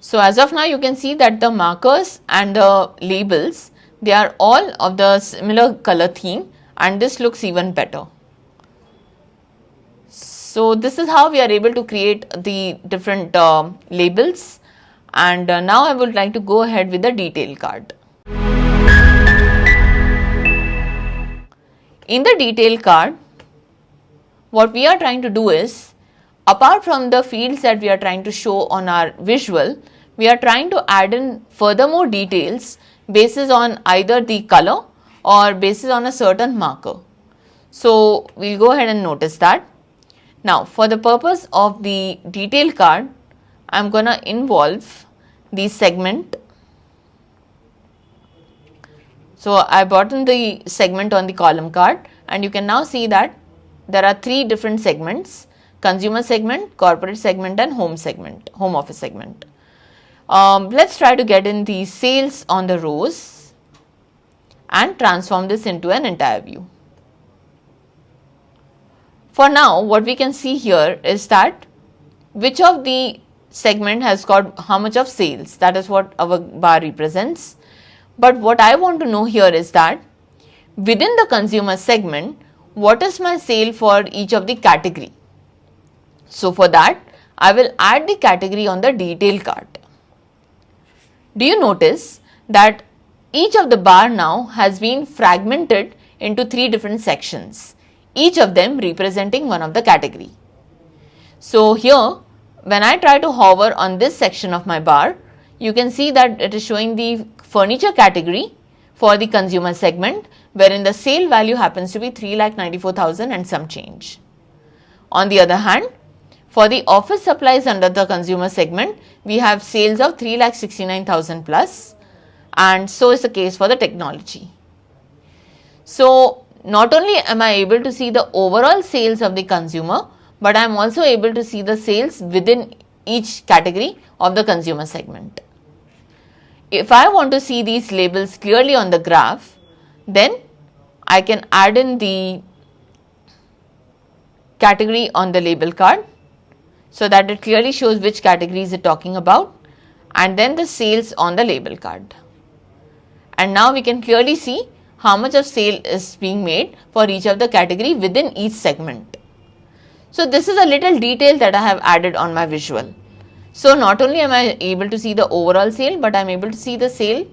So as of now you can see that the markers and the labels, they are all of the similar color theme, and this looks even better. So this is how we are able to create the different labels, and now I would like to go ahead with the detail card. In the detail card, what we are trying to do is, apart from the fields that we are trying to show on our visual, we are trying to add in furthermore details basis on either the color or basis on a certain marker. So we'll go ahead and notice that. Now for the purpose of the detail card, I'm gonna involve the segment. So I brought in the segment on the column card, and you can now see that there are three different segments: consumer segment, corporate segment and home segment, home office segment. Let's try to get in the sales on the rows and transform this into an entire view. For now, what we can see here is that which of the segment has got how much of sales, that is what our bar represents. But what I want to know here is that within the consumer segment, what is my sale for each of the category. So for that, I will add the category on the detail card. Do you notice that each of the bar now has been fragmented into three different sections, each of them representing one of the category. So here, when I try to hover on this section of my bar, you can see that it is showing the furniture category for the consumer segment, wherein the sale value happens to be 3,94,000 and some change. On the other hand, for the office supplies under the consumer segment, we have sales of 3,69,000 plus, and so is the case for the technology. So not only am I able to see the overall sales of the consumer, but I am also able to see the sales within each category of the consumer segment. If I want to see these labels clearly on the graph, then I can add in the category on the label card. so that it clearly shows which category is it talking about, and then the sales on the label card. And now we can clearly see how much of sale is being made for each of the category within each segment. So this is a little detail that I have added on my visual. So not only am I able to see the overall sale, but I am able to see the sale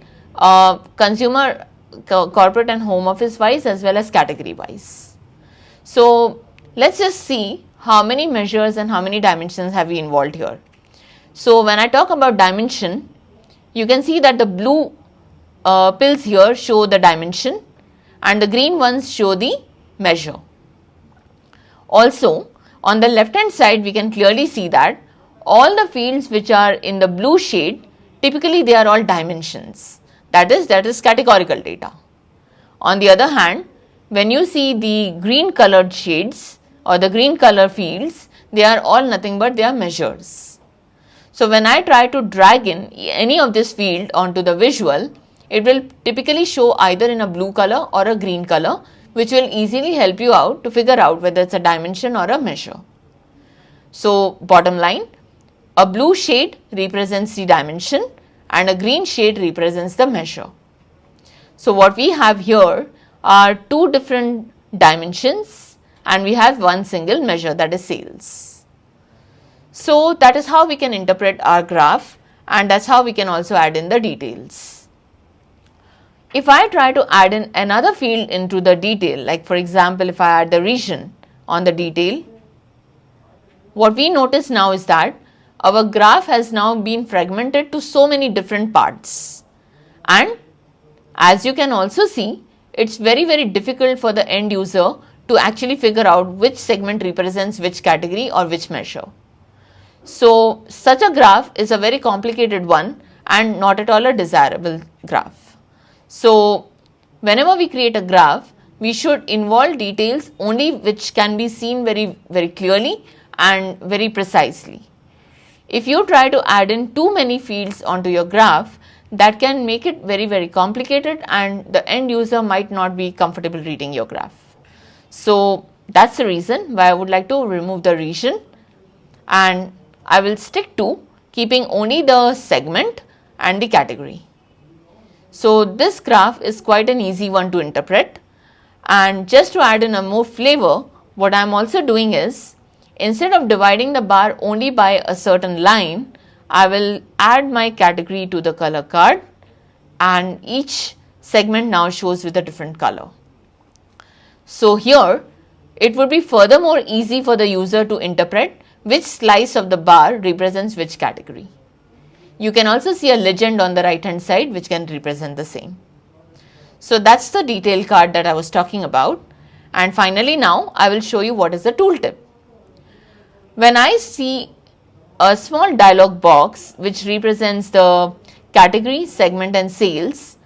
consumer, corporate and home office wise as well as category wise. So let's just see how many measures and how many dimensions have we involved here. So when I talk about dimension, you can see that the blue pills here show the dimension and the green ones show the measure. Also, on the left hand side, we can clearly see that all the fields which are in the blue shade, typically they are all dimensions. That is categorical data. On the other hand, when you see the green colored shades or the green color fields, they are all nothing but they are measures. So when I try to drag in any of this field onto the visual, it will typically show either in a blue color or a green color, which will easily help you out to figure out whether it's a dimension or a measure. So bottom line, a blue shade represents the dimension and a green shade represents the measure. So what we have here are two different dimensions and we have one single measure, that is sales. So that is how we can interpret our graph, and that's how we can also add in the details. If I try to add in another field into the detail, like for example, if I add the region on the detail, what we notice now is that our graph has now been fragmented to so many different parts, and as you can also see, it's very difficult for the end user to actually figure out which segment represents which category or which measure. So such a graph is a very complicated one and not at all a desirable graph. So whenever we create a graph, we should involve details only which can be seen very clearly and very precisely. If you try to add in too many fields onto your graph, that can make it very complicated and the end user might not be comfortable reading your graph. So that's the reason why I would like to remove the region, and I will stick to keeping only the segment and the category. So this graph is quite an easy one to interpret, and just to add in a more flavor, what I am also doing is, instead of dividing the bar only by a certain line, I will add my category to the color card and each segment now shows with a different color. So here it would be furthermore easy for the user to interpret which slice of the bar represents which category. You can also see a legend on the right hand side which can represent the same. So that's the detail card that I was talking about, and finally now I will show you what is the tooltip. When I see a small dialog box which represents the category, segment and sales,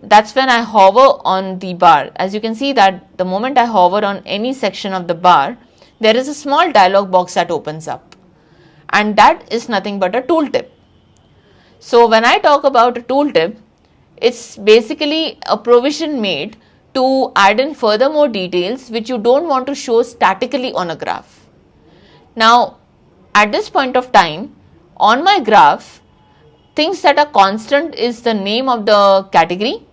that's when I hover on the bar. As you can see that the moment I hover on any section of the bar, there is a small dialog box that opens up, and that is nothing but a tooltip. So when I talk about a tooltip, it's basically a provision made to add in furthermore details which you don't want to show statically on a graph. Now at this point of time on my graph, things that are constant is the name of the category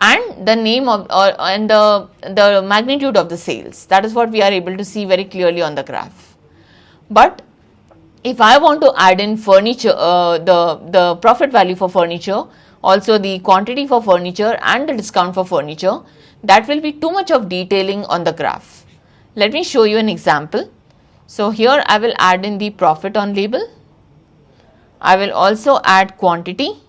and the name of and the magnitude of the sales. That is what we are able to see very clearly on the graph. But if I want to add in furniture, the profit value for furniture, also the quantity for furniture and the discount for furniture, that will be too much of detailing on the graph. Let me show you an example. So here I will add in the profit on label. I will also add quantity,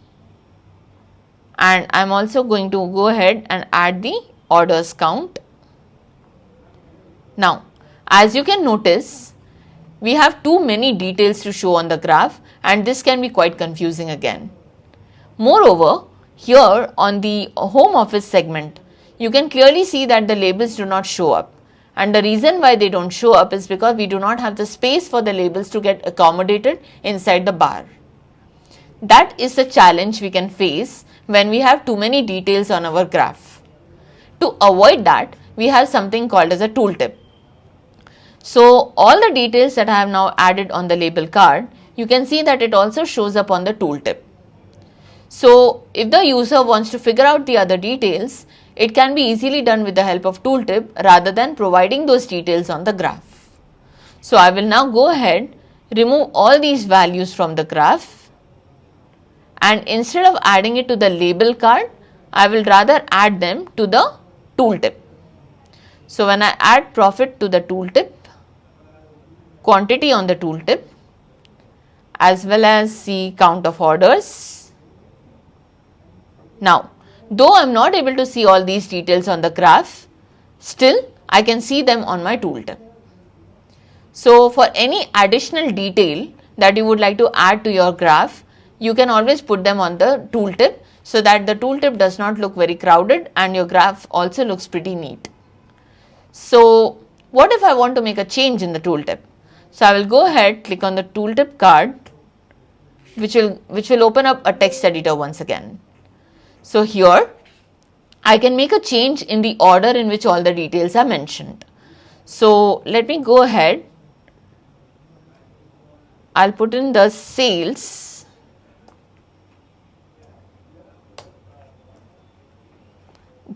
and I am also going to go ahead and add the orders count. Now as you can notice, we have too many details to show on the graph, and this can be quite confusing again. Moreover, here on the home office segment, you can clearly see that the labels do not show up. And the reason why they don't show up is because we do not have the space for the labels to get accommodated inside the bar. That is the challenge we can face when we have too many details on our graph. To avoid that, we have something called as a tooltip. So all the details that I have now added on the label card, you can see that it also shows up on the tooltip. So if the user wants to figure out the other details, it can be easily done with the help of tooltip rather than providing those details on the graph. So I will now go ahead, remove all these values from the graph, and instead of adding it to the label card, I will rather add them to the tooltip. So when I add profit to the tooltip, quantity on the tooltip, as well as the count of orders. Now, though I am not able to see all these details on the graph, still I can see them on my tooltip. So for any additional detail that you would like to add to your graph, you can always put them on the tooltip so that the tooltip does not look very crowded and your graph also looks pretty neat. So what if I want to make a change in the tooltip? So I will go ahead, click on the tooltip card, which will open up a text editor once again. So here I can make a change in the order in which all the details are mentioned. So let me go ahead. I'll put in the sales.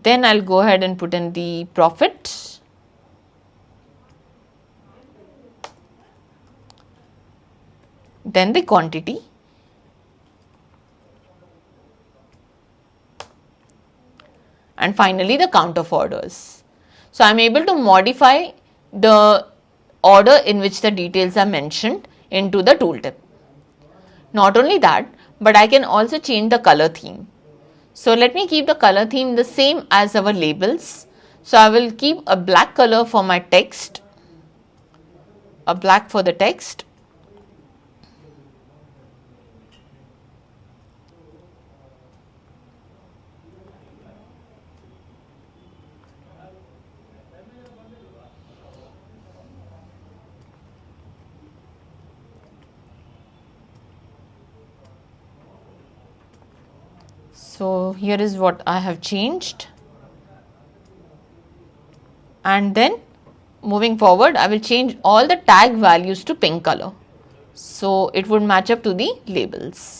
Then I'll go ahead and put in the profit. Then the quantity, and finally the count of orders. So I am able to modify the order in which the details are mentioned into the tooltip. Not only that, but I can also change the color theme. So let me keep the color theme the same as our labels. So I will keep a black color for my text, a black for the text. So here is what I have changed, and then moving forward I will change all the tag values to pink color, so it would match up to the labels.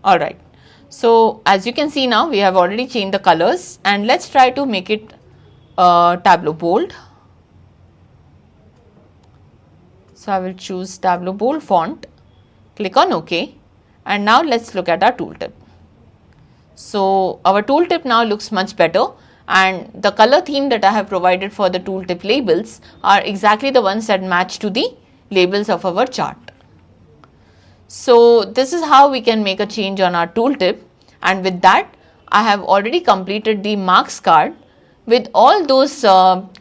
Alright, so as you can see now we have already changed the colors, and let's try to make it Tableau bold. So I will choose Tableau bold font, click on OK, and now let's look at our tooltip. So our tooltip now looks much better, and the color theme that I have provided for the tooltip labels are exactly the ones that match to the labels of our chart. So this is how we can make a change on our tooltip, and with that I have already completed the marks card with all those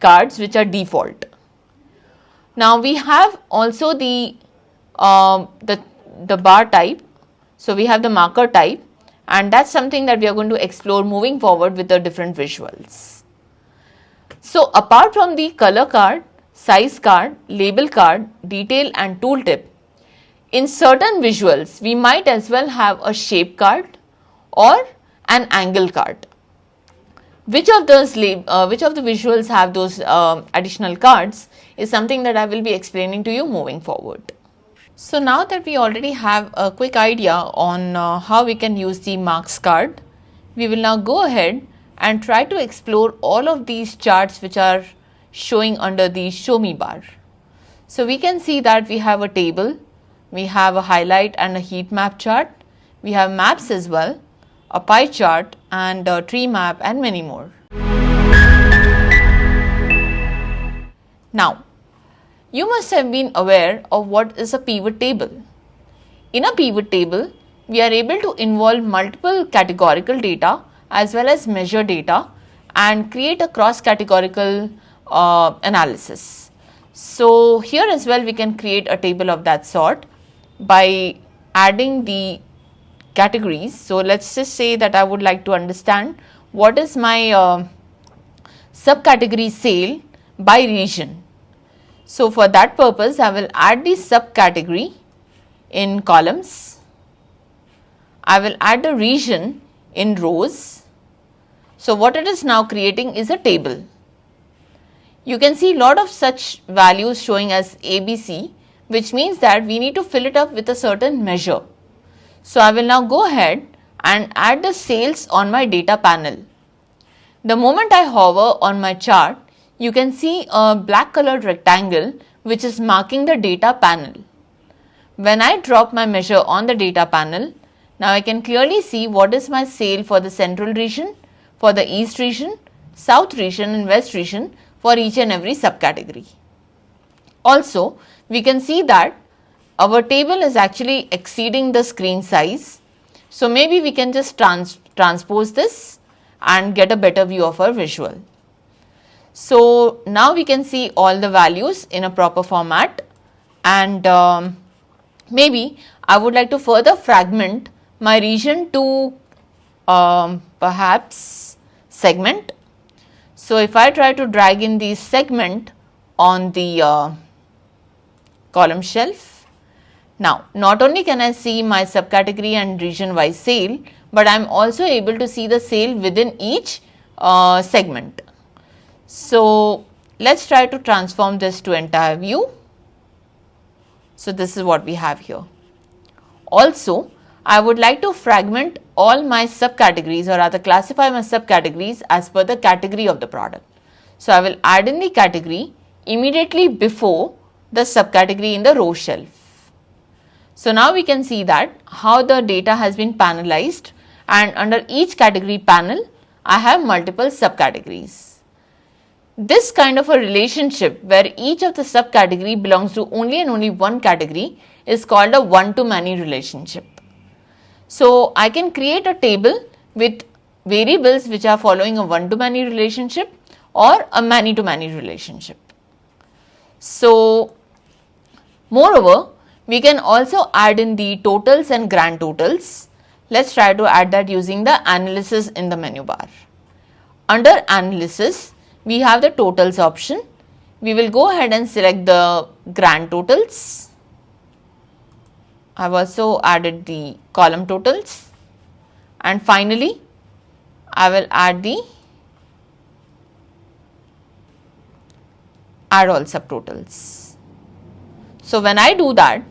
cards which are default. Now we have also the bar type, so we have the marker type, and that's something that we are going to explore moving forward with the different visuals. So apart from the color card, size card, label card, detail and tooltip, in certain visuals we might as well have a shape card or an angle card. Which of the visuals have those additional cards is something that I will be explaining to you moving forward. So now that we already have a quick idea on how we can use the marks card, we will now go ahead and try to explore all of these charts which are showing under the show me bar. So we can see that we have a table, we have a highlight and a heat map chart, we have maps as well, a pie chart and a tree map and many more. Now, you must have been aware of what is a pivot table. In a pivot table, we are able to involve multiple categorical data as well as measure data and create a cross-categorical analysis. So here as well we can create a table of that sort by adding the categories. So let's just say that I would like to understand what is my subcategory sale by region. So for that purpose, I will add the subcategory in columns. I will add the region in rows. So what it is now creating is a table. You can see lot of such values showing as ABC, which means that we need to fill it up with a certain measure. So I will now go ahead and add the sales on my data panel. The moment I hover on my chart, you can see a black colored rectangle which is marking the data panel. When I drop my measure on the data panel, now I can clearly see what is my sale for the central region, for the east region, south region and west region for each and every subcategory. Also, we can see that our table is actually exceeding the screen size. So maybe we can just transpose this and get a better view of our visual. So now we can see all the values in a proper format, and maybe I would like to further fragment my region to perhaps segment. So if I try to drag in the segment on the column shelf, now not only can I see my subcategory and region wise sale, but I am also able to see the sale within each segment. So let's try to transform this to entire view. So this is what we have here. Also, I would like to fragment all my subcategories, or rather classify my subcategories as per the category of the product. So I will add in the category immediately before the subcategory in the row shelf. So now we can see that how the data has been panelized, and under each category panel I have multiple subcategories. This kind of a relationship where each of the subcategory belongs to only and only one category is called a one-to-many relationship. So I can create a table with variables which are following a one-to-many relationship or a many-to-many relationship. So moreover, we can also add in the totals and grand totals. Let's try to add that using the analysis in the menu bar. Under analysis, we have the totals option. We will go ahead and select the grand totals. I have also added the column totals, and finally I will add all subtotals. So when I do that,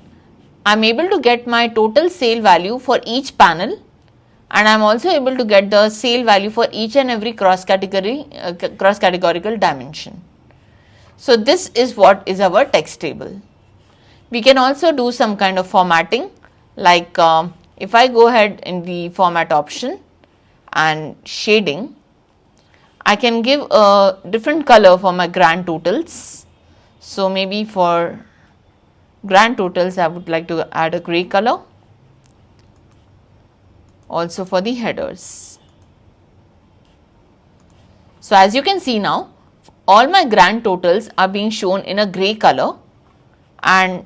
I am able to get my total sale value for each panel, and I am also able to get the sale value for each and every cross-categorical dimension. So this is what is our text table. We can also do some kind of formatting, like if I go ahead in the format option and shading, I can give a different color for my grand totals. So maybe for grand totals I would like to add a gray color. Also for the headers. So as you can see now, all my grand totals are being shown in a gray color, and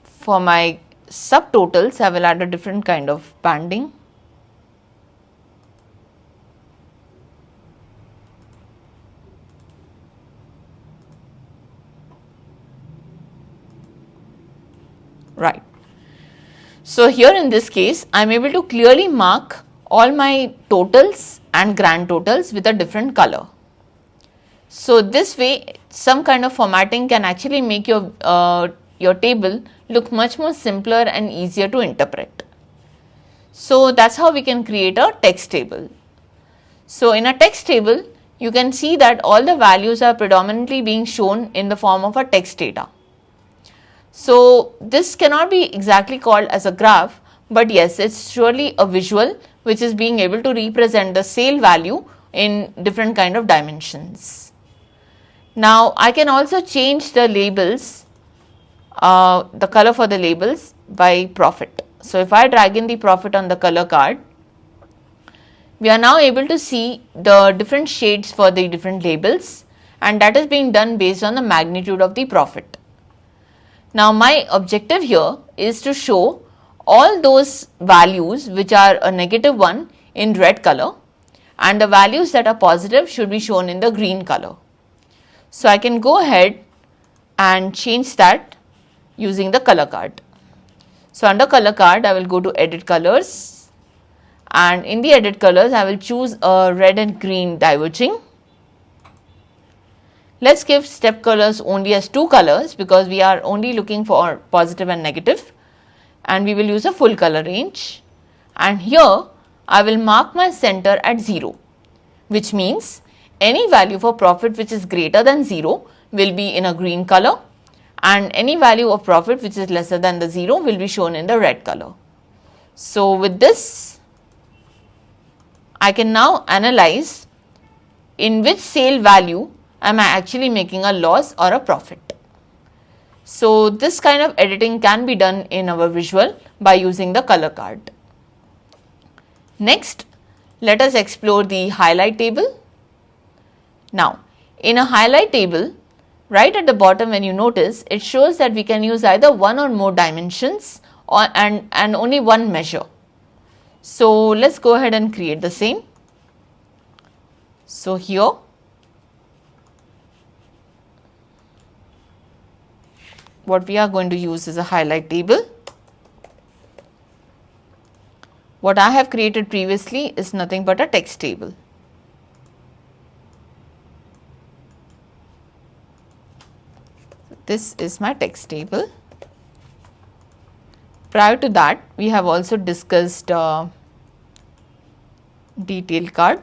for my subtotals I will add a different kind of banding. Right. So here in this case, I am able to clearly mark all my totals and grand totals with a different color. So this way, some kind of formatting can actually make your table look much more simpler and easier to interpret. So that's how we can create a text table. So in a text table, you can see that all the values are predominantly being shown in the form of a text data. So this cannot be exactly called as a graph, but yes, it's surely a visual which is being able to represent the sale value in different kind of dimensions. Now I can also change the labels, the color for the labels by profit. So if I drag in the profit on the color card, we are now able to see the different shades for the different labels, and that is being done based on the magnitude of the profit. Now my objective here is to show all those values which are a -1 in red color, and the values that are positive should be shown in the green color. So I can go ahead and change that using the color card. So under color card, I will go to edit colors, and in the edit colors I will choose a red and green diverging. Let's give step colors only as 2 colors because we are only looking for positive and negative, and we will use a full color range. And here I will mark my center at 0, which means any value for profit which is greater than 0 will be in a green color, and any value of profit which is lesser than the 0 will be shown in the red color. So with this, I can now analyze in which sale value am I actually making a loss or a profit. So this kind of editing can be done in our visual by using the color card. Next, let us explore the highlight table. Now, in a highlight table, right at the bottom when you notice, it shows that we can use either one or more dimensions and only one measure. So let's go ahead and create the same. So here, what we are going to use is a highlight table. What I have created previously is nothing but a text table. This is my text table. Prior to that, we have also discussed detail card.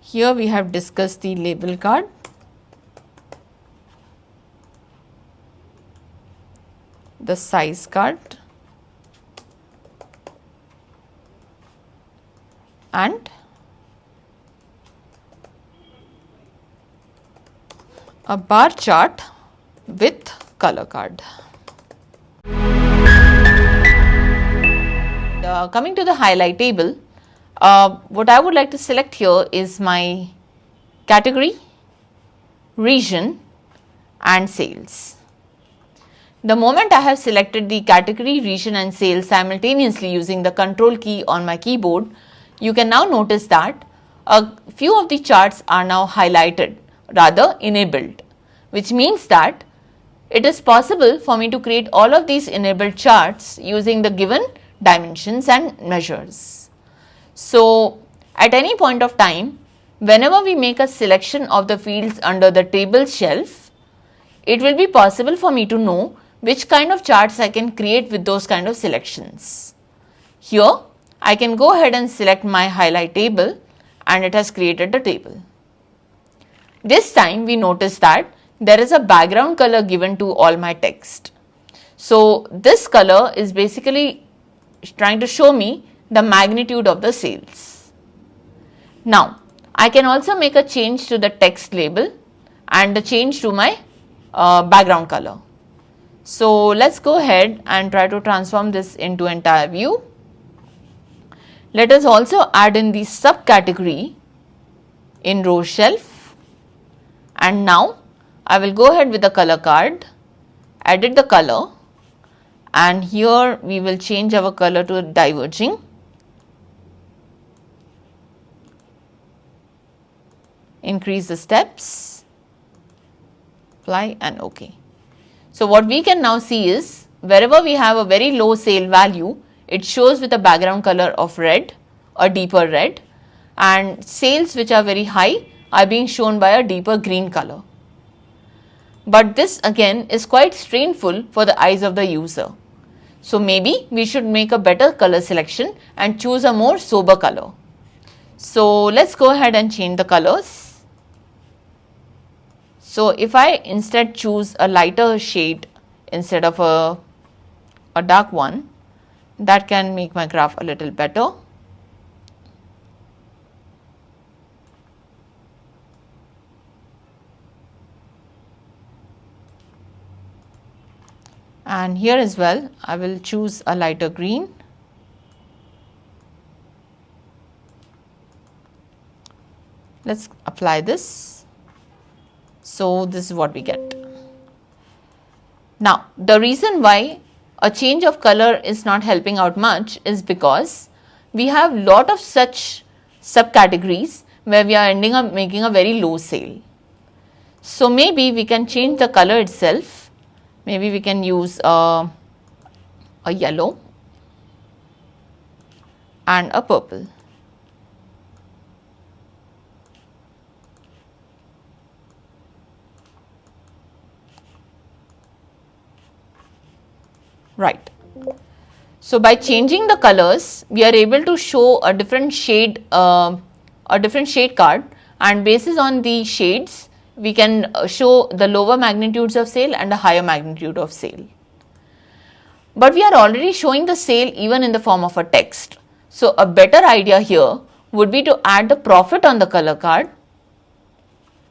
Here we have discussed the label card. The size card, and a bar chart with color card. Coming to the highlight table, what I would like to select here is my category, region and sales. The moment I have selected the category, region and sales simultaneously using the control key on my keyboard, you can now notice that a few of the charts are now highlighted, rather enabled, which means that it is possible for me to create all of these enabled charts using the given dimensions and measures. So at any point of time, whenever we make a selection of the fields under the table shelf, it will be possible for me to know which kind of charts I can create with those kind of selections. Here, I can go ahead and select my highlight table, and it has created the table. This time we notice that there is a background color given to all my text. So this color is basically trying to show me the magnitude of the sales. Now, I can also make a change to the text label and a change to my background color. So let's go ahead and try to transform this into entire view. Let us also add in the subcategory in row shelf, and now I will go ahead with the color card, edit the color, and here we will change our color to diverging. Increase the steps, apply and OK. So what we can now see is wherever we have a very low sale value, it shows with a background color of red, a deeper red, and sales which are very high are being shown by a deeper green color. But this again is quite strainful for the eyes of the user. So maybe we should make a better color selection and choose a more sober color. So let's go ahead and change the colors. So if I instead choose a lighter shade instead of a dark one, That can make my graph a little better. And here as well, I will choose a lighter green. Let's apply this. So this is what we get. Now, the reason why a change of color is not helping out much is because we have lot of such subcategories where we are ending up making a very low sale. So maybe we can change the color itself. Maybe we can use a yellow and a purple. Right. So by changing the colors, we are able to show a different shade card, and basis on the shades, we can show the lower magnitudes of sale and a higher magnitude of sale. But we are already showing the sale even in the form of a text. So a better idea here would be to add the profit on the color card,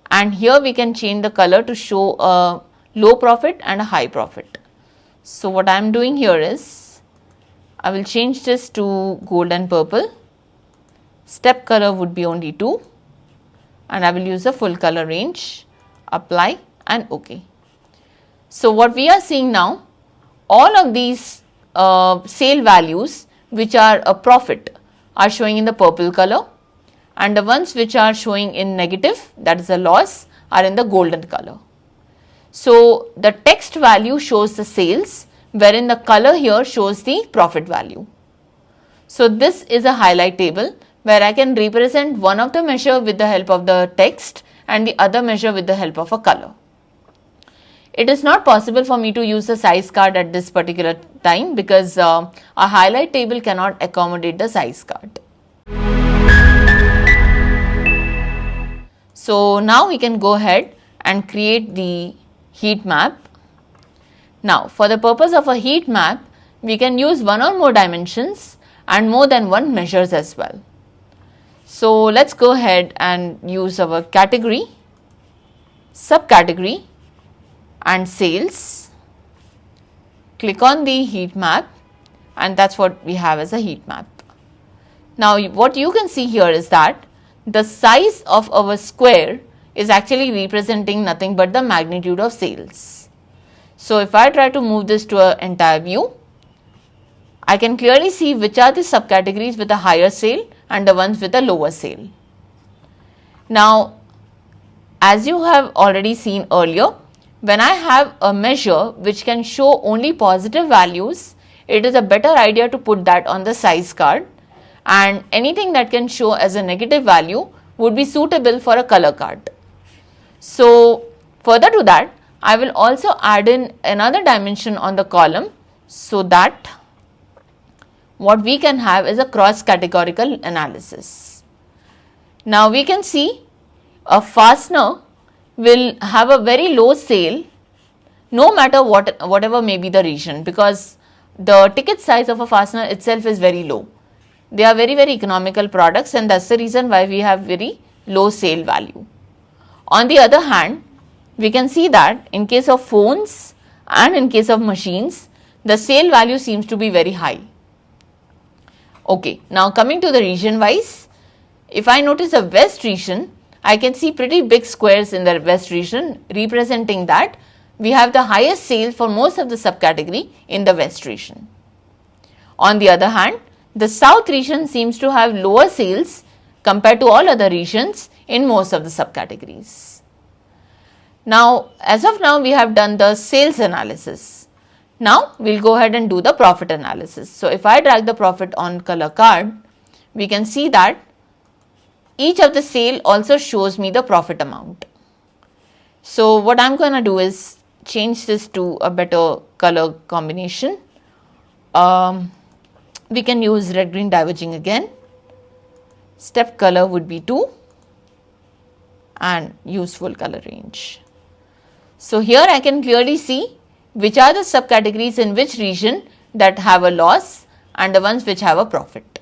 and here we can change the color to show a low profit and a high profit. So what I am doing here is, I will change this to gold and purple. Step color would be only 2, and I will use a full color range, apply and OK. So what we are seeing now, all of these sale values which are a profit are showing in the purple color, and the ones which are showing in negative, that is a loss, are in the golden color. So the text value shows the sales, wherein the color here shows the profit value. So this is a highlight table where I can represent one of the measure with the help of the text and the other measure with the help of a color. It is not possible for me to use a size card at this particular time because a highlight table cannot accommodate the size card. So now we can go ahead and create the heat map. Now for the purpose of a heat map, we can use one or more dimensions and more than one measures as well. So let's go ahead and use our category, subcategory and sales. Click on the heat map, and that's what we have as a heat map. Now what you can see here is that the size of our square is actually representing nothing but the magnitude of sales. So if I try to move this to an entire view, I can clearly see which are the subcategories with a higher sale and the ones with a lower sale. Now, as you have already seen earlier, when I have a measure which can show only positive values, it is a better idea to put that on the size card, and anything that can show as a negative value would be suitable for a color card. So further to that, I will also add in another dimension on the column so that what we can have is a cross-categorical analysis. Now we can see a fastener will have a very low sale no matter whatever may be the region, because the ticket size of a fastener itself is very low. They are very economical products, and that's the reason why we have very low sale value. On the other hand, we can see that in case of phones and in case of machines, the sale value seems to be very high. Okay, now coming to the region wise, if I notice the west region, I can see pretty big squares in the west region representing that we have the highest sale for most of the subcategory in the west region. On the other hand, the south region seems to have lower sales compared to all other regions in most of the subcategories. Now, as of now, we have done the sales analysis. Now, we'll go ahead and do the profit analysis. So, if I drag the profit on color card, we can see that each of the sale also shows me the profit amount. So, what I'm going to do is change this to a better color combination. We can use red green diverging again. Step color would be 2 and use full color range. So here I can clearly see which are the subcategories in which region that have a loss and the ones which have a profit.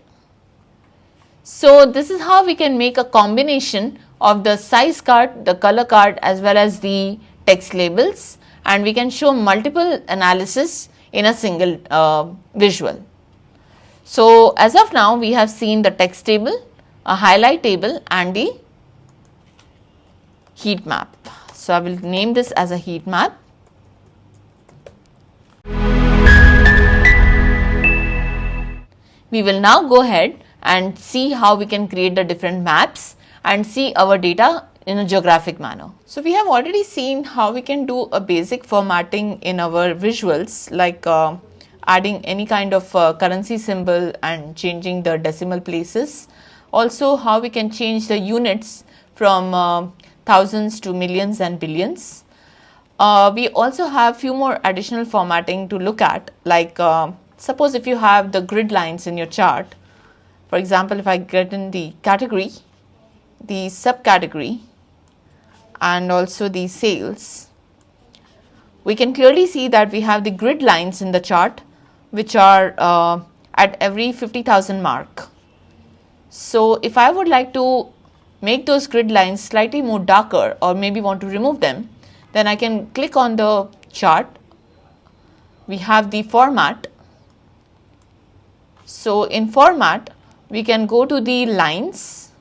So this is how we can make a combination of the size card, the color card as well as the text labels, and we can show multiple analysis in a single visual. So as of now we have seen the text table, a highlight table and the heat map. So I will name this as a heat map. We will now go ahead and see how we can create the different maps and see our data in a geographic manner. So we have already seen how we can do a basic formatting in our visuals, like adding any kind of currency symbol and changing the decimal places. Also how we can change the units from thousands to millions and billions. We also have few more additional formatting to look at, like suppose if you have the grid lines in your chart. For example, if I get in the category, the subcategory and also the sales, we can clearly see that we have the grid lines in the chart which are at every 50,000 mark. So if I would like to make those grid lines slightly more darker or maybe want to remove them, then I can click on the chart. We have the format. So in format we can go to the lines,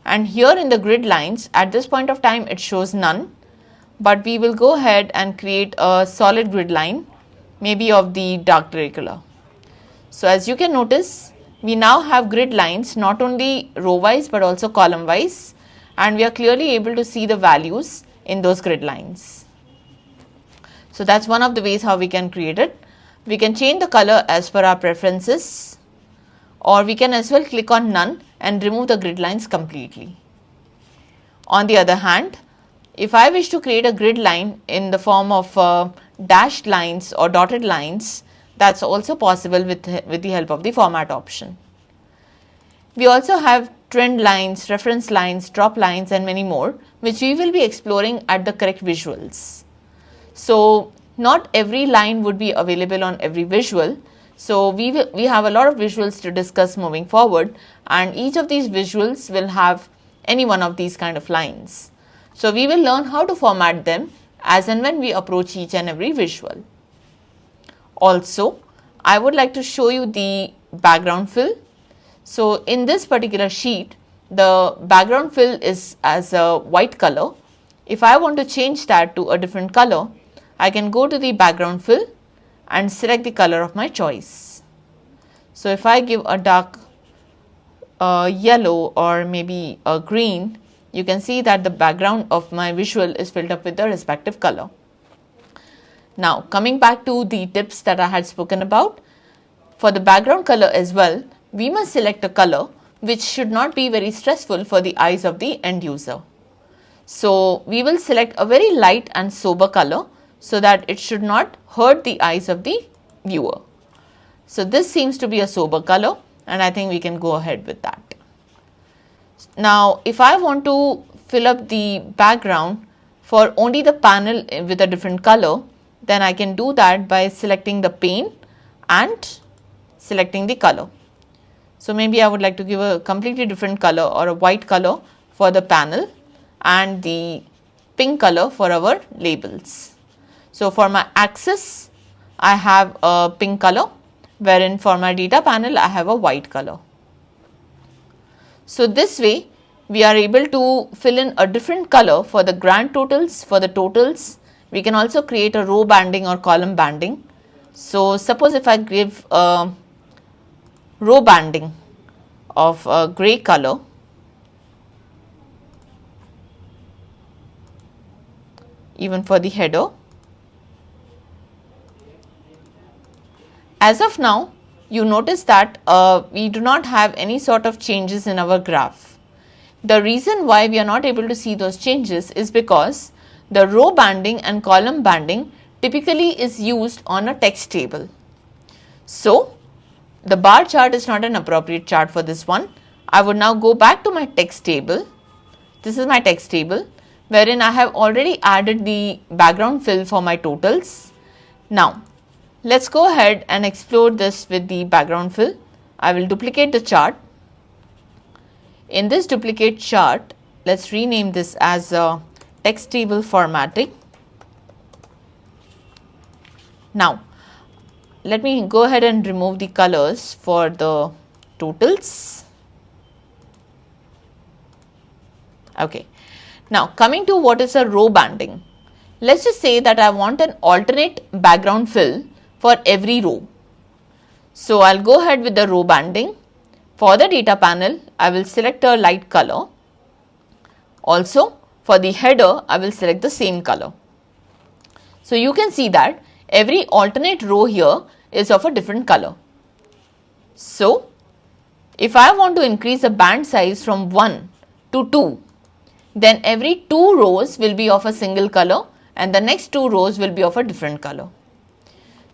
and here in the grid lines at this point of time it shows none, but we will go ahead and create a solid grid line, maybe of the dark gray color. So as you can notice, we now have grid lines not only row wise but also column wise, and we are clearly able to see the values in those grid lines. So that's one of the ways how we can create it. We can change the color as per our preferences, or we can as well click on none and remove the grid lines completely. On the other hand, if I wish to create a grid line in the form of dashed lines or dotted lines, that's also possible with the help of the format option. We also have trend lines, reference lines, drop lines and many more, which we will be exploring at the correct visuals. So not every line would be available on every visual. So we have a lot of visuals to discuss moving forward, and each of these visuals will have any one of these kind of lines. So we will learn how to format them as and when we approach each and every visual. Also, I would like to show you the background fill. So in this particular sheet, the background fill is as a white color. If I want to change that to a different color, I can go to the background fill and select the color of my choice. So if I give a dark yellow or maybe a green, you can see that the background of my visual is filled up with the respective color. Now coming back to the tips that I had spoken about, for the background color as well, we must select a color which should not be very stressful for the eyes of the end user. So we will select a very light and sober color so that it should not hurt the eyes of the viewer. So this seems to be a sober color, and I think we can go ahead with that. Now if I want to fill up the background for only the panel with a different color, then I can do that by selecting the pane and selecting the color. So maybe I would like to give a completely different color or a white color for the panel and the pink color for our labels. So for my axis, I have a pink color, wherein for my data panel, I have a white color. So this way, we are able to fill in a different color for the grand totals, for the totals. We can also create a row banding or column banding. So suppose if I give a row banding of a gray color, even for the header. As of now, you notice that we do not have any sort of changes in our graph. The reason why we are not able to see those changes is because the row banding and column banding typically is used on a text table. So the bar chart is not an appropriate chart for this one. I would now go back to my text table. This is my text table, wherein I have already added the background fill for my totals. Now Let's go ahead and explore this with the background fill. I will duplicate the chart. In this duplicate chart, let's rename this as a text table formatting. Now, let me go ahead and remove the colors for the totals. Okay. Now, coming to what is a row banding. Let's just say that I want an alternate background fill for every row. So, I'll go ahead with the row banding. For the data panel, I will select a light color. Also, for the header, I will select the same color. So, you can see that every alternate row here is of a different color. So, if I want to increase the band size from 1 to 2, then every 2 rows will be of a single color and the next 2 rows will be of a different color.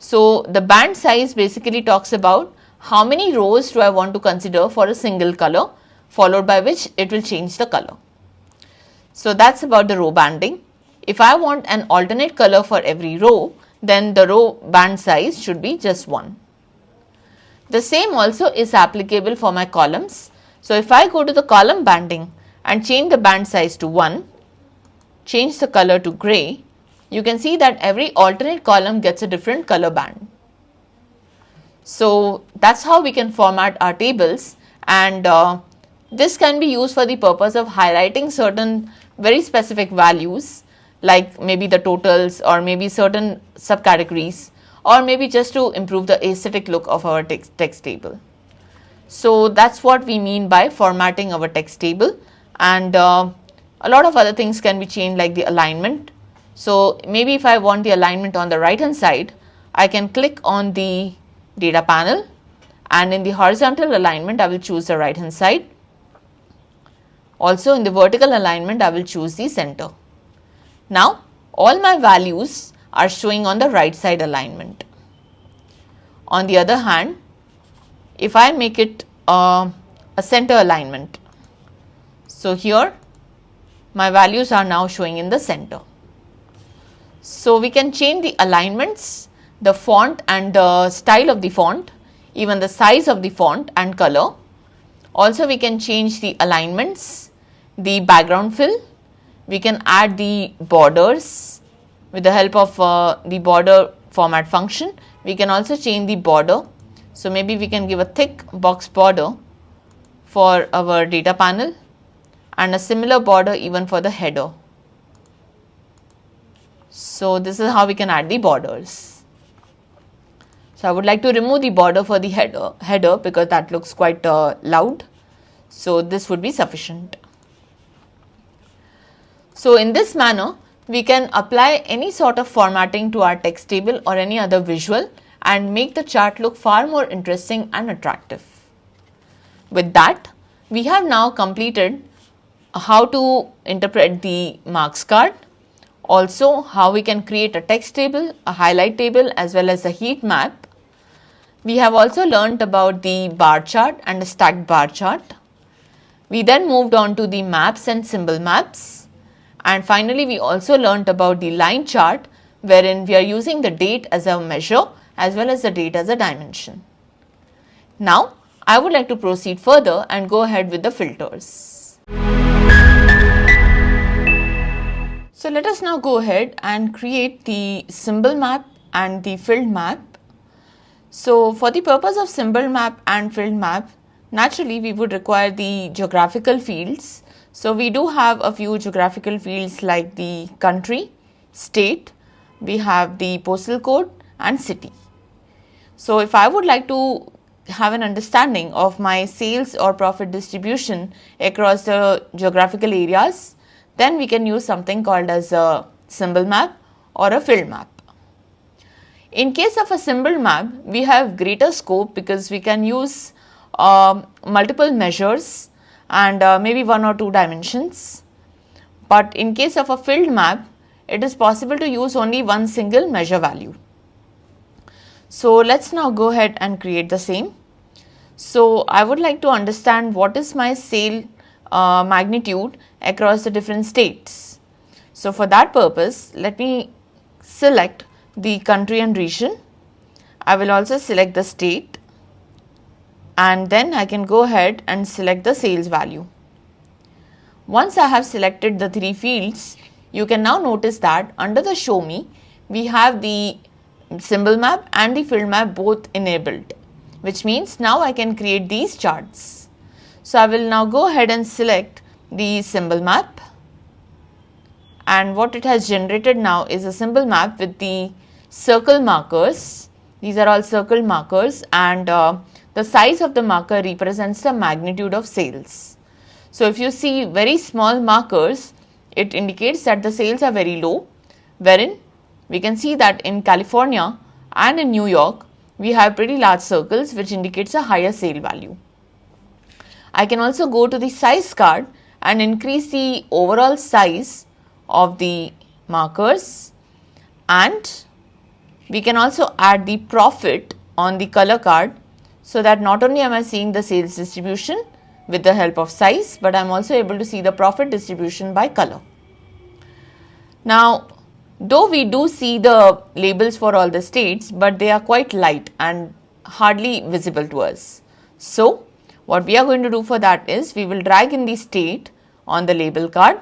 So, the band size basically talks about how many rows do I want to consider for a single color, followed by which it will change the color. So, that's about the row banding. If I want an alternate color for every row, then the row band size should be just 1. The same also is applicable for my columns. So, if I go to the column banding and change the band size to 1, change the color to grey, you can see that every alternate column gets a different color band. So, that's how we can format our tables, and this can be used for the purpose of highlighting certain very specific values, like maybe the totals or maybe certain subcategories, or maybe just to improve the aesthetic look of our text table. So, that's what we mean by formatting our text table, and a lot of other things can be changed, like the alignment. So, maybe if I want the alignment on the right hand side, I can click on the data panel, and in the horizontal alignment I will choose the right hand side. Also in the vertical alignment I will choose the center. Now all my values are showing on the right side alignment. On the other hand, if I make it a center alignment, so here my values are now showing in the center. So we can change the alignments, the font and the style of the font, even the size of the font and color. Also we can change the alignments, the background fill, we can add the borders with the help of the border format function. We can also change the border. So maybe we can give a thick box border for our data panel and a similar border even for the header. So this is how we can add the borders. So I would like to remove the border for the header because that looks quite loud. So this would be sufficient. So in this manner, we can apply any sort of formatting to our text table or any other visual and make the chart look far more interesting and attractive. With that, we have now completed how to interpret the marks card, also how we can create a text table, a highlight table as well as a heat map. We have also learnt about the bar chart and a stacked bar chart. We then moved on to the maps and symbol maps. And finally, we also learnt about the line chart, wherein we are using the date as a measure as well as the date as a dimension. Now, I would like to proceed further and go ahead with the filters. So let us now go ahead and create the symbol map and the field map. So for the purpose of symbol map and field map, naturally we would require the geographical fields. So we do have a few geographical fields like the country, state, we have the postal code and city. So if I would like to have an understanding of my sales or profit distribution across the geographical areas, then we can use something called as a symbol map or a field map. In case of a symbol map, we have greater scope because we can use multiple measures and maybe 1 or 2 dimensions. But in case of a field map, it is possible to use only one single measure value. So let's now go ahead and create the same. So I would like to understand what is my sale magnitude across the different states. So for that purpose, let me select the country and region, I will also select the state, and then I can go ahead and select the sales value. Once I have selected the 3 fields, you can now notice that under the show me, we have the symbol map and the field map both enabled, which means now I can create these charts. So I will now go ahead and select the symbol map, and what it has generated now is a symbol map with the circle markers. These are all circle markers, and the size of the marker represents the magnitude of sales. So if you see very small markers, it indicates that the sales are very low, wherein we can see that in California and in New York, we have pretty large circles which indicates a higher sale value. I can also go to the size card and increase the overall size of the markers, and we can also add the profit on the color card, so that not only am I seeing the sales distribution with the help of size, but I am also able to see the profit distribution by color. Now, though we do see the labels for all the states, but they are quite light and hardly visible to us. So, what we are going to do for that is we will drag in the state on the label card.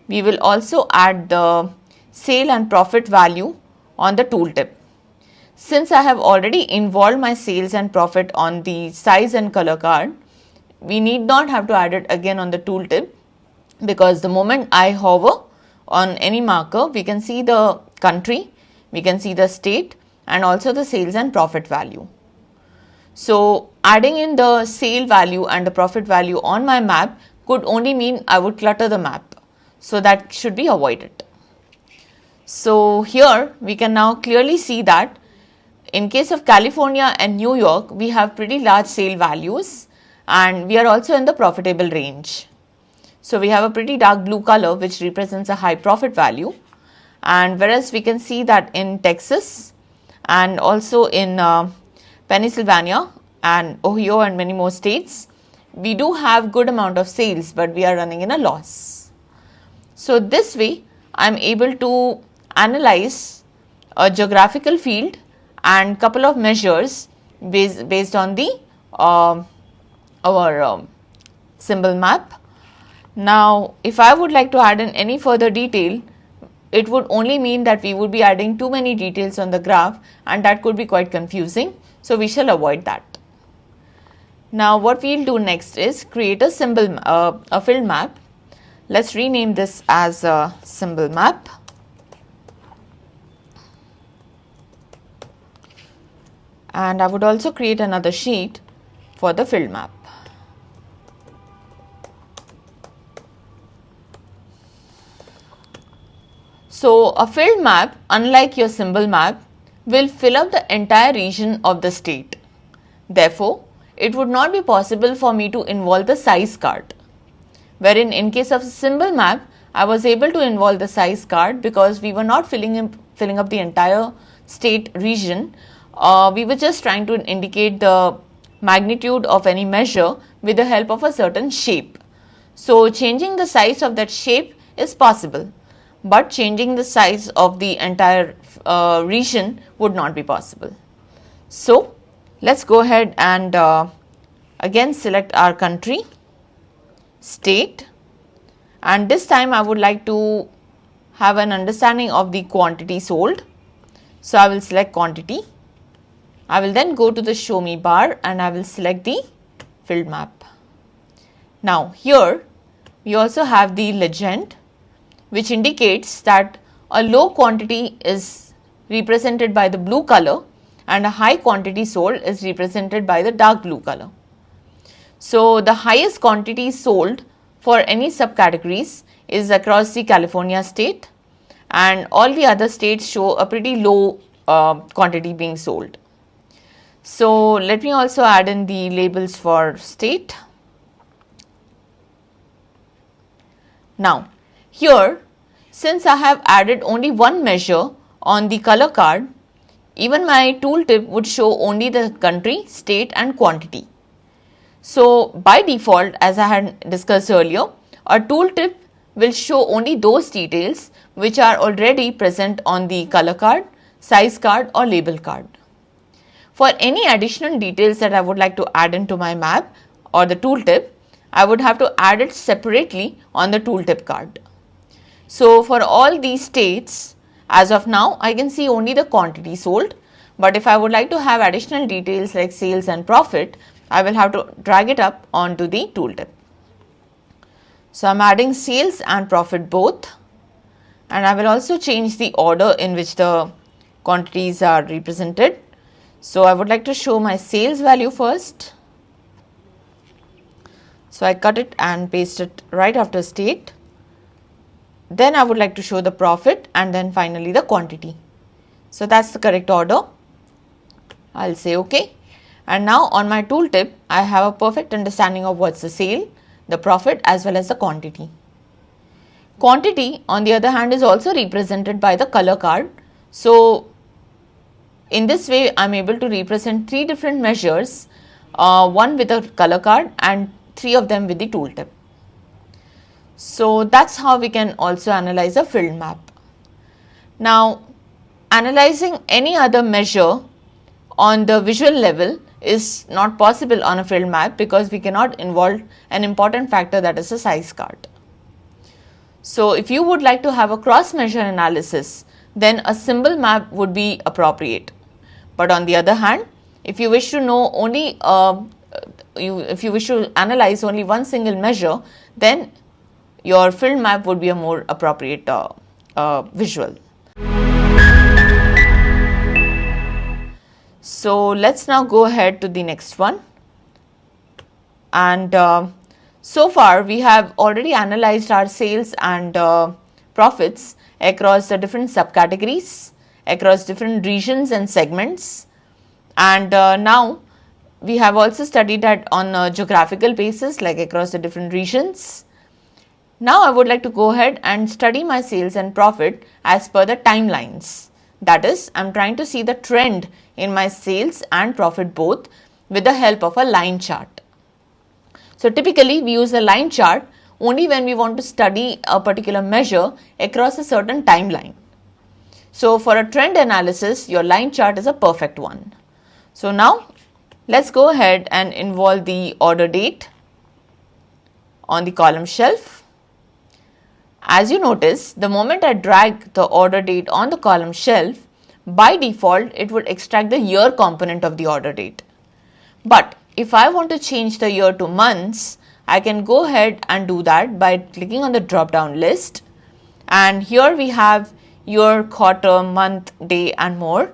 We will also add the sale and profit value on the tooltip. Since I have already involved my sales and profit on the size and color card, we need not have to add it again on the tooltip, because the moment I hover on any marker, we can see the country, we can see the state, and also the sales and profit value. So adding in the sale value and the profit value on my map could only mean I would clutter the map. So that should be avoided. So here we can now clearly see that in case of California and New York, we have pretty large sale values, and we are also in the profitable range. So we have a pretty dark blue color which represents a high profit value, and whereas we can see that in Texas and also in Pennsylvania and Ohio and many more states, we do have good amount of sales, but we are running in a loss. So this way I am able to analyze a geographical field and couple of measures based on the our symbol map. Now, if I would like to add in any further detail, it would only mean that we would be adding too many details on the graph, and that could be quite confusing. So we shall avoid that. Now, what we'll do next is create a symbol, a field map. Let's rename this as a symbol map. And I would also create another sheet for the field map. So a field map, unlike your symbol map, will fill up the entire region of the state. Therefore, it would not be possible for me to involve the size card. Wherein in case of a symbol map, I was able to involve the size card because we were not filling up the entire state region. We were just trying to indicate the magnitude of any measure with the help of a certain shape. So changing the size of that shape is possible, but changing the size of the entire region would not be possible. So let's go ahead and again select our country, state, and this time I would like to have an understanding of the quantity sold. So I will select quantity. I will then go to the show me bar and I will select the field map. Now here we also have the legend, which indicates that a low quantity is represented by the blue color and a high quantity sold is represented by the dark blue color. So the highest quantity sold for any subcategories is across the California state, and all the other states show a pretty low quantity being sold. So let me also add in the labels for state. Now here, since I have added only one measure on the color card, even my tooltip would show only the country, state and quantity. So by default, as I had discussed earlier, a tooltip will show only those details which are already present on the color card, size card or label card. For any additional details that I would like to add into my map or the tooltip, I would have to add it separately on the tooltip card. So for all these states, as of now, I can see only the quantity sold, but if I would like to have additional details like sales and profit, I will have to drag it up onto the tooltip. So I'm adding sales and profit both, and I will also change the order in which the quantities are represented. So I would like to show my sales value first. So I cut it and paste it right after state. Then I would like to show the profit and then finally the quantity. So that's the correct order. I'll say OK. And now on my tooltip, I have a perfect understanding of what's the sale, the profit as well as the quantity. Quantity on the other hand is also represented by the color card. So in this way, I'm able to represent 3 different measures, one with a color card and 3 of them with the tooltip. So that's how we can also analyze a field map. Now, analyzing any other measure on the visual level is not possible on a field map because we cannot involve an important factor, that is a size card. So if you would like to have a cross measure analysis, then a symbol map would be appropriate. But on the other hand, if you wish to know only if you wish to analyze only one single measure, then your field map would be a more appropriate visual. So let's now go ahead to the next one. And so far we have already analyzed our sales and profits across the different subcategories, across different regions and segments. And now we have also studied that on a geographical basis, like across the different regions. Now I would like to go ahead and study my sales and profit as per the timelines. That is, I'm trying to see the trend in my sales and profit both with the help of a line chart. So typically we use a line chart only when we want to study a particular measure across a certain timeline. So for a trend analysis, your line chart is a perfect one. So now let's go ahead and involve the order date on the column shelf. As you notice, the moment I drag the order date on the column shelf, by default it would extract the year component of the order date. But if I want to change the year to months, I can go ahead and do that by clicking on the drop down list, and here we have year, quarter, month, day and more,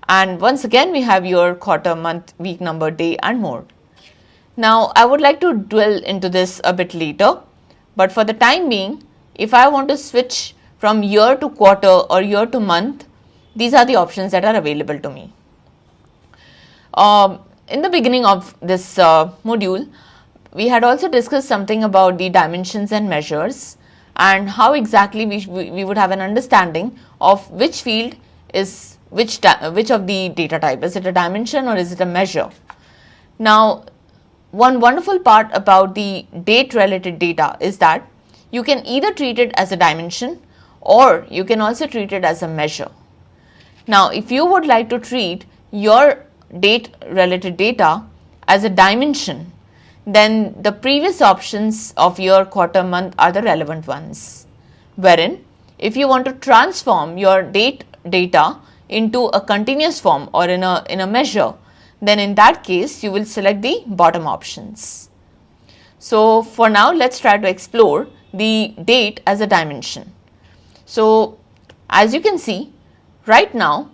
and once again we have year, quarter, month, week number, day and more. Now I would like to dwell into this a bit later, but for the time being, if I want to switch from year to quarter or year to month, these are the options that are available to me. In the beginning of this module, we had also discussed something about the dimensions and measures and how exactly we would have an understanding of which field is which of the data type. Is it a dimension or is it a measure? Now, one wonderful part about the date related data is that you can either treat it as a dimension or you can also treat it as a measure. Now, if you would like to treat your date related data as a dimension, then the previous options of year, quarter, month are the relevant ones. Wherein, if you want to transform your date data into a continuous form or in a measure, then in that case you will select the bottom options. So for now, let's try to explore the date as a dimension. So as you can see, right now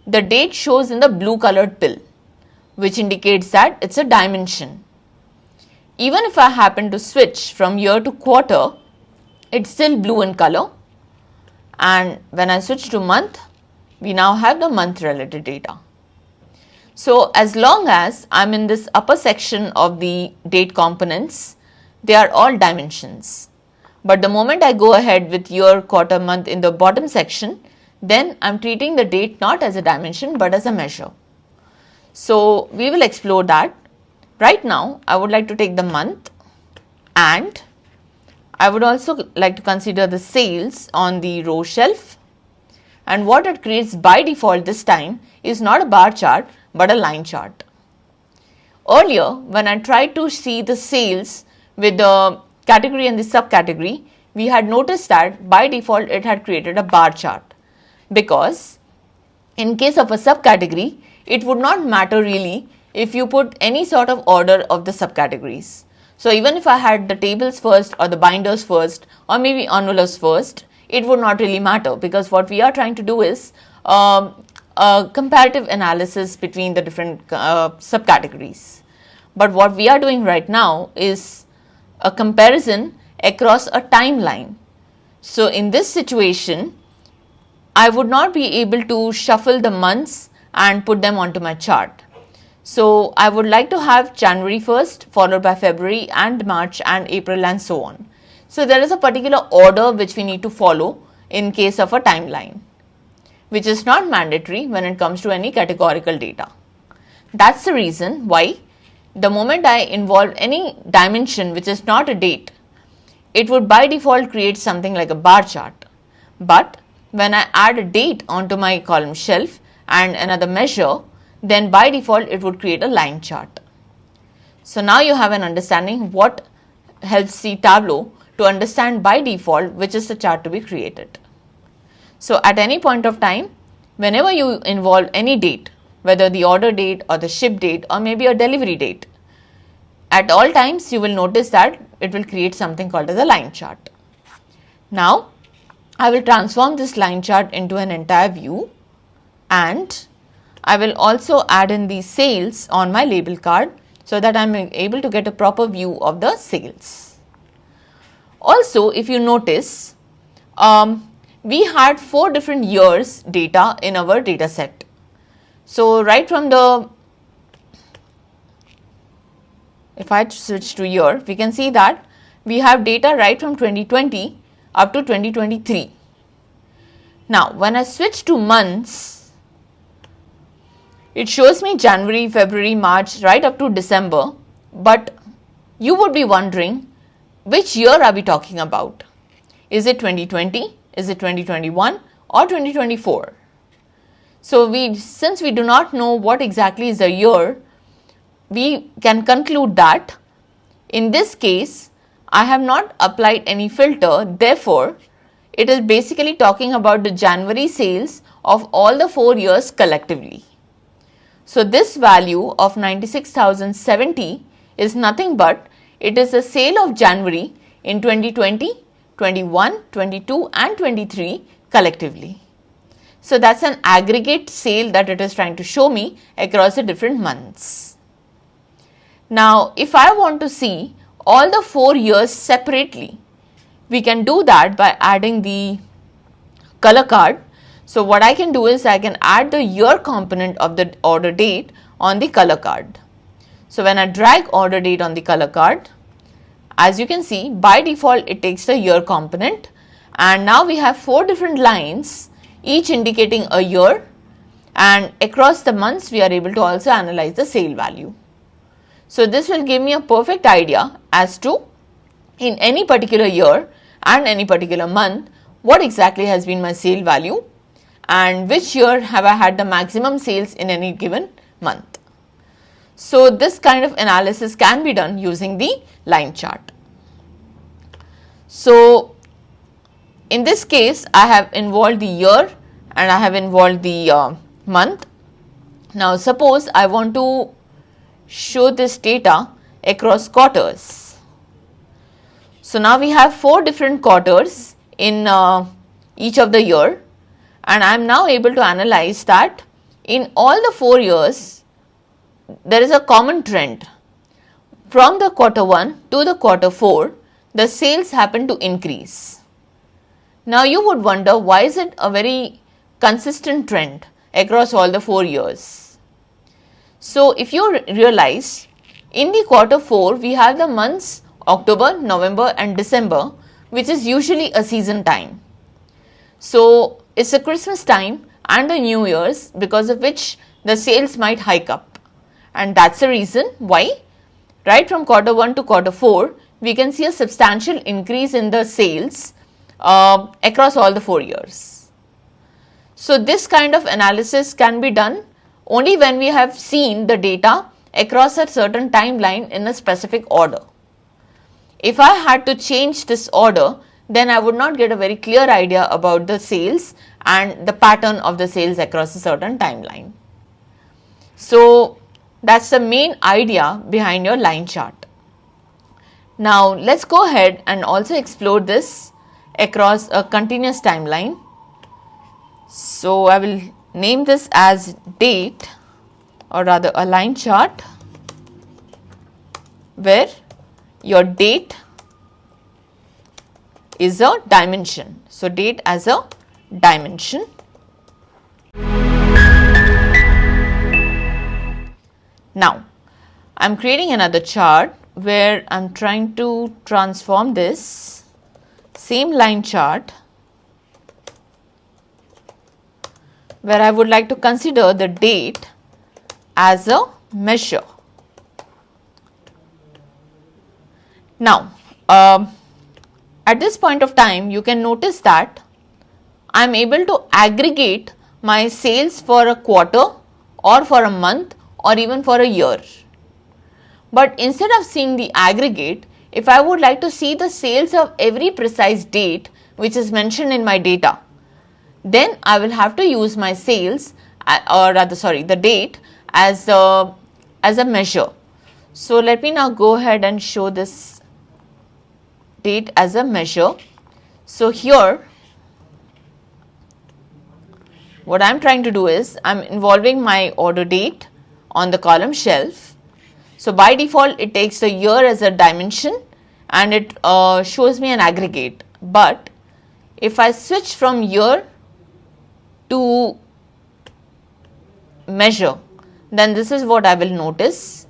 the date shows in the blue colored pill, which indicates that it's a dimension. Even if I happen to switch from year to quarter, it's still blue in color, and when I switch to month, we now have the month related data. So as long as I'm in this upper section of the date components, they are all dimensions. But the moment I go ahead with year, quarter, month in the bottom section, then I'm treating the date not as a dimension but as a measure. So we will explore that. Right now, I would like to take the month, and I would also like to consider the sales on the row shelf. And what it creates by default this time is not a bar chart but a line chart. Earlier, when I tried to see the sales with the category and the subcategory, we had noticed that by default it had created a bar chart, because in case of a subcategory, it would not matter really if you put any sort of order of the subcategories. So even if I had the tables first or the binders first or maybe envelopes first, it would not really matter, because what we are trying to do is a comparative analysis between the different subcategories. But what we are doing right now is a comparison across a timeline. So in this situation, I would not be able to shuffle the months and put them onto my chart. So I would like to have January 1st followed by February and March and April and so on. So there is a particular order which we need to follow in case of a timeline, which is not mandatory when it comes to any categorical data. That's the reason why the moment I involve any dimension which is not a date, it would by default create something like a bar chart. But when I add a date onto my column shelf and another measure, then by default it would create a line chart. So now you have an understanding what helps the Tableau to understand by default which is the chart to be created. So at any point of time, whenever you involve any date, whether the order date or the ship date or maybe a delivery date, at all times you will notice that it will create something called as a line chart. Now I will transform this line chart into an entire view, and I will also add in the sales on my label card so that I am able to get a proper view of the sales. Also, if you notice, we had 4 different years data in our data set. So right from if I switch to year, we can see that we have data right from 2020 up to 2023. Now when I switch to months, it shows me January, February, March right up to December, but you would be wondering, which year are we talking about? Is it 2020? Is it 2021 or 2024? So since we do not know what exactly is the year, we can conclude that in this case I have not applied any filter, therefore it is basically talking about the January sales of all the 4 years collectively. So this value of 96,070 is nothing but it is the sale of January in 2020, 21, 22 and 23 collectively. So that's an aggregate sale that it is trying to show me across the different months. Now if I want to see all the 4 years separately, we can do that by adding the color card. So what I can do is I can add the year component of the order date on the color card. So when I drag order date on the color card, as you can see, by default it takes the year component, and now we have 4 different lines, each indicating a year, and across the months we are able to also analyze the sale value. So this will give me a perfect idea as to in any particular year and any particular month what exactly has been my sale value and which year have I had the maximum sales in any given month. So this kind of analysis can be done using the line chart. So in this case I have involved the year and I have involved the month. Now suppose I want to show this data across quarters. So now we have 4 different quarters in each of the year, and I am now able to analyze that in all the 4 years there is a common trend. From the quarter 1 to the quarter 4, the sales happen to increase. Now you would wonder, why is it a very consistent trend across all the 4 years? So if you realize, in the quarter 4 we have the months October, November and December, which is usually a season time. So it's a Christmas time and a New Year's, because of which the sales might hike up, and that's the reason why right from quarter 1 to quarter 4 we can see a substantial increase in the sales across all the 4 years. So this kind of analysis can be done only when we have seen the data across a certain timeline in a specific order. If I had to change this order, then I would not get a very clear idea about the sales and the pattern of the sales across a certain timeline. So that's the main idea behind your line chart. Now let's go ahead and also explore this across a continuous timeline. So I will name this as date, or rather a line chart where your date is a dimension. So date as a dimension. Now I am creating another chart where I am trying to transform this same line chart, where I would like to consider the date as a measure. Now at this point of time, you can notice that I am able to aggregate my sales for a quarter or for a month or even for a year. But instead of seeing the aggregate, if I would like to see the sales of every precise date which is mentioned in my data, then I will have to use my sales the date as a measure. So let me now go ahead and show this date as a measure. So here what I am trying to do is I am involving my order date on the column shelf. So by default it takes the year as a dimension and it shows me an aggregate. But if I switch from year to measure, then this is what I will notice.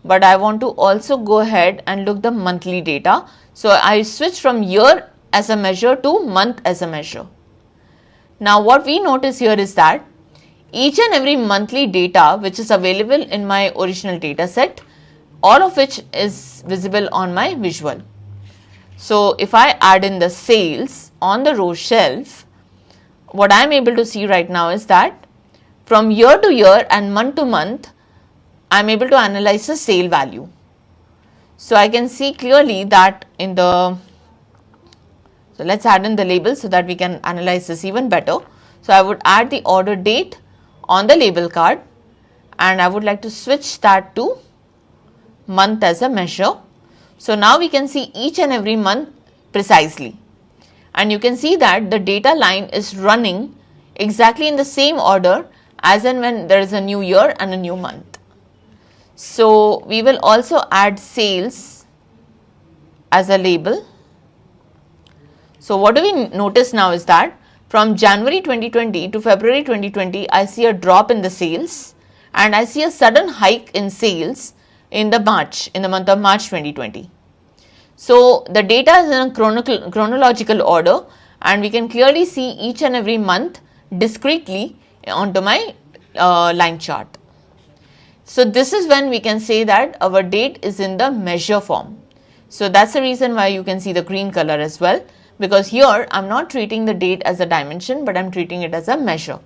But I want to also go ahead and look the monthly data. So I switch from year as a measure to month as a measure. Now what we notice here is that each and every monthly data which is available in my original data set, all of which is visible on my visual. So if I add in the sales on the row shelf, what I am able to see right now is that from year to year and month to month, I am able to analyze the sale value. So I can see clearly that so let's add in the label so that we can analyze this even better. So I would add the order date on the label card and I would like to switch that to month as a measure. So now we can see each and every month precisely, and you can see that the data line is running exactly in the same order as and when there is a new year and a new month. So we will also add sales as a label. So what do we notice now is that from January 2020 to February 2020, I see a drop in the sales and I see a sudden hike in sales in the month of March 2020. So the data is in a chronological order and we can clearly see each and every month discretely onto my line chart. So this is when we can say that our date is in the measure form. So that's the reason why you can see the green color as well, because here I'm not treating the date as a dimension, but I'm treating it as a measure.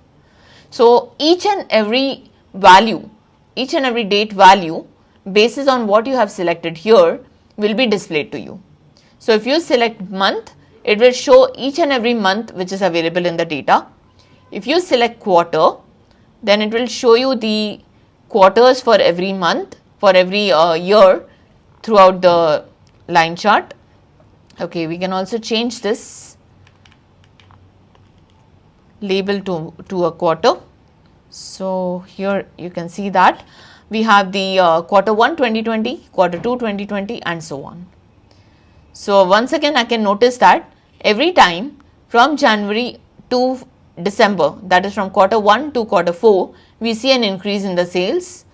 So each and every date value basis on what you have selected here will be displayed to you. So if you select month, it will show each and every month which is available in the data. If you select quarter, then it will show you the quarters for every month, for every year throughout the line chart. Okay, we can also change this label to a quarter. So here you can see that we have the quarter 1 2020, quarter 2 2020 and so on. So once again I can notice that every time from January to December, that is from quarter 1 to quarter 4, we see an increase in the sales.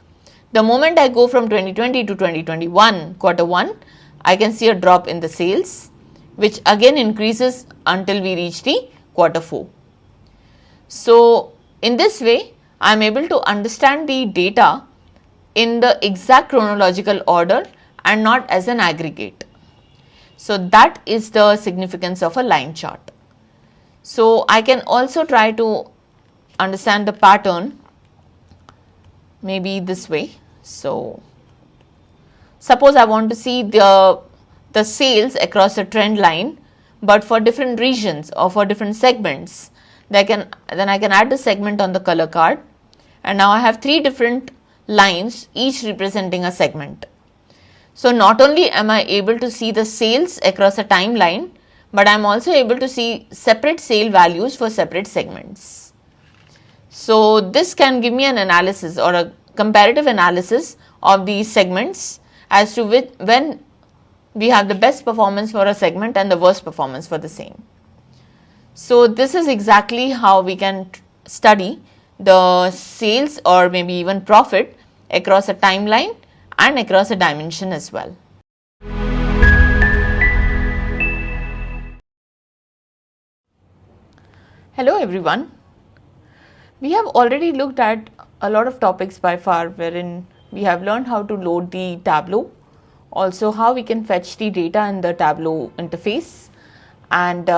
The moment I go from 2020 to 2021 quarter 1, I can see a drop in the sales, which again increases until we reach the quarter 4. So in this way I am able to understand the data in the exact chronological order and not as an aggregate. So that is the significance of a line chart. So I can also try to understand the pattern maybe this way. So suppose I want to see the sales across a trend line, but for different regions or for different segments. Then I can add the segment on the color card, and now I have 3 different lines, each representing a segment. So not only am I able to see the sales across a timeline, but I am also able to see separate sale values for separate segments. So this can give me an analysis or a comparative analysis of these segments as to when we have the best performance for a segment and the worst performance for the same. So this is exactly how we can study the sales or maybe even profit across a timeline and across a dimension as well. Hello everyone. We have already looked at a lot of topics by far, wherein we have learned how to load the Tableau, also how we can fetch the data in the Tableau interface, and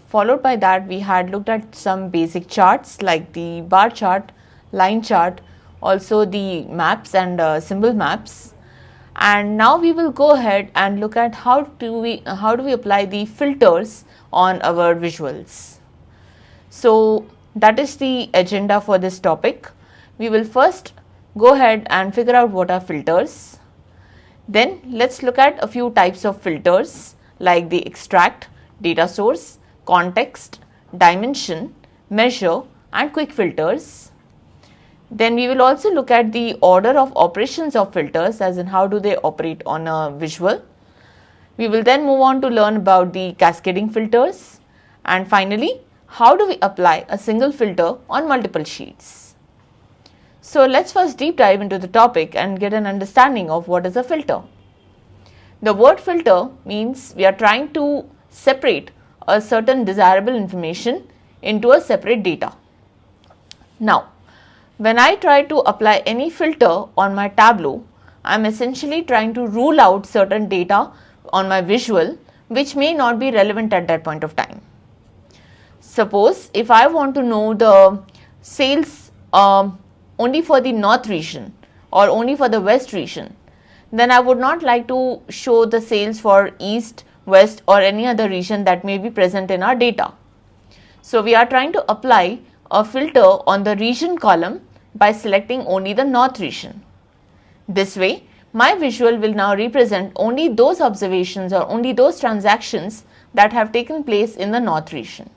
followed by that we had looked at some basic charts like the bar chart, line chart, also the maps and symbol maps. And now we will go ahead and look at how do we apply the filters on our visuals. So that is the agenda for this topic. We will first go ahead and figure out what are filters. Then let's look at a few types of filters like the extract, data source, context, dimension, measure and quick filters. Then we will also look at the order of operations of filters, as in how do they operate on a visual. We will then move on to learn about the cascading filters, and finally how do we apply a single filter on multiple sheets. So let's first deep dive into the topic and get an understanding of what is a filter. The word filter means we are trying to separate a certain desirable information into a separate data. Now, when I try to apply any filter on my Tableau, I am essentially trying to rule out certain data on my visual which may not be relevant at that point of time. Suppose if I want to know the sales only for the north region or only for the west region, then I would not like to show the sales for east, west or any other region that may be present in our data. So we are trying to apply a filter on the region column by selecting only the north region. This way, my visual will now represent only those observations or only those transactions that have taken place in the north region.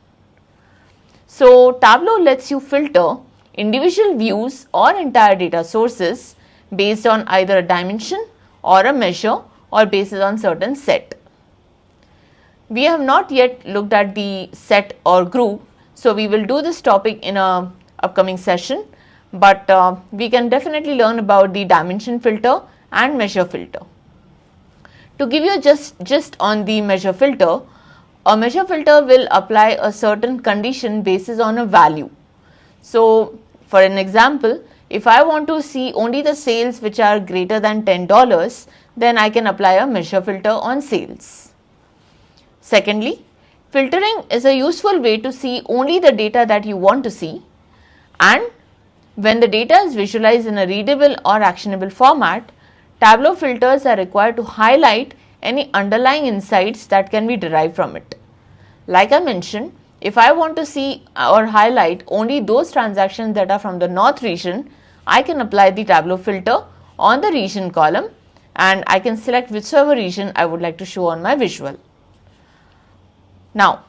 So Tableau lets you filter individual views or entire data sources based on either a dimension or a measure or based on certain set. We have not yet looked at the set or group, so we will do this topic in a upcoming session, but we can definitely learn about the dimension filter and measure filter. To give you a gist on the measure filter, a measure filter will apply a certain condition basis on a value. So for an example, if I want to see only the sales which are greater than $10, then I can apply a measure filter on sales. Secondly, filtering is a useful way to see only the data that you want to see, and when the data is visualized in a readable or actionable format, Tableau filters are required to highlight any underlying insights that can be derived from it. Like I mentioned, if I want to see or highlight only those transactions that are from the north region, I can apply the Tableau filter on the region column and I can select whichever region I would like to show on my visual. Now,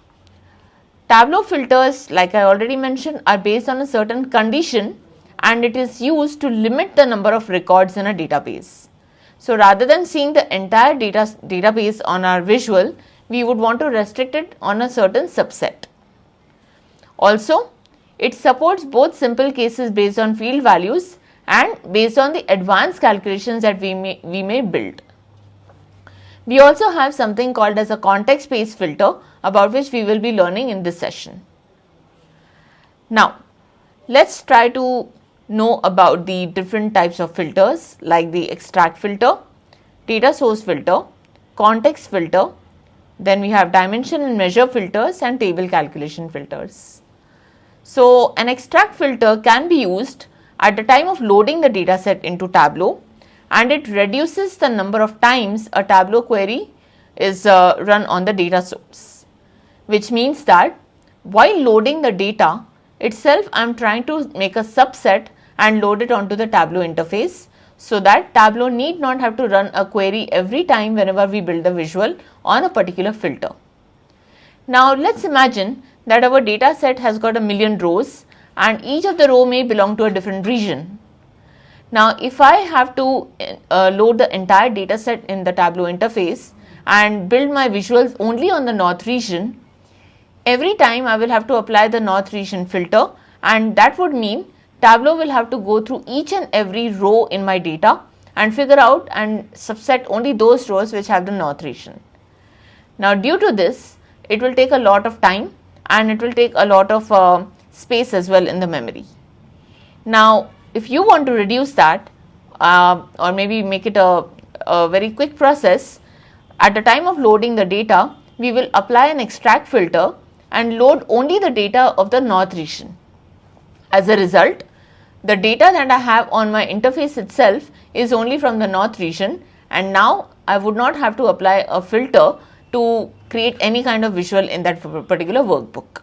Tableau filters, like I already mentioned, are based on a certain condition and it is used to limit the number of records in a database. So rather than seeing the entire database on our visual, we would want to restrict it on a certain subset. Also, it supports both simple cases based on field values and based on the advanced calculations that we may build. We also have something called as a context-based filter, about which we will be learning in this session. Now, let's try to know about the different types of filters like the extract filter, data source filter, context filter, then we have dimension and measure filters and table calculation filters. So an extract filter can be used at the time of loading the data set into Tableau, and it reduces the number of times a Tableau query is run on the data source, which means that while loading the data itself, I am trying to make a subset and load it onto the Tableau interface, so that Tableau need not have to run a query every time whenever we build a visual on a particular filter. Now let's imagine that our data set has got 1,000,000 rows and each of the row may belong to a different region. Now if I have to load the entire data set in the Tableau interface and build my visuals only on the north region, every time I will have to apply the north region filter, and that would mean Tableau will have to go through each and every row in my data and figure out and subset only those rows which have the north region. Now due to this, it will take a lot of time and it will take a lot of space as well in the memory. Now if you want to reduce that or maybe make it a very quick process, at the time of loading the data, we will apply an extract filter and load only the data of the north region. As a result, the data that I have on my interface itself is only from the north region, and now I would not have to apply a filter to create any kind of visual in that particular workbook.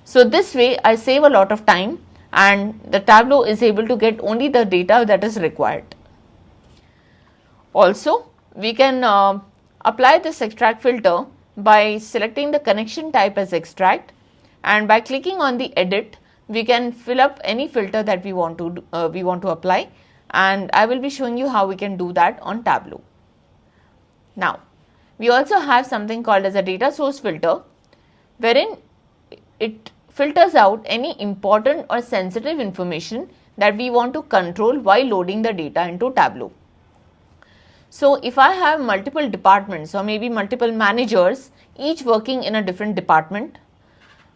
So this way I save a lot of time and the Tableau is able to get only the data that is required. Also, we can apply this extract filter by selecting the connection type as extract, and by clicking on the edit, we can fill up any filter that we want to apply, and I will be showing you how we can do that on Tableau. Now, we also have something called as a data source filter, wherein it filters out any important or sensitive information that we want to control while loading the data into Tableau. So if I have multiple departments or maybe multiple managers, each working in a different department,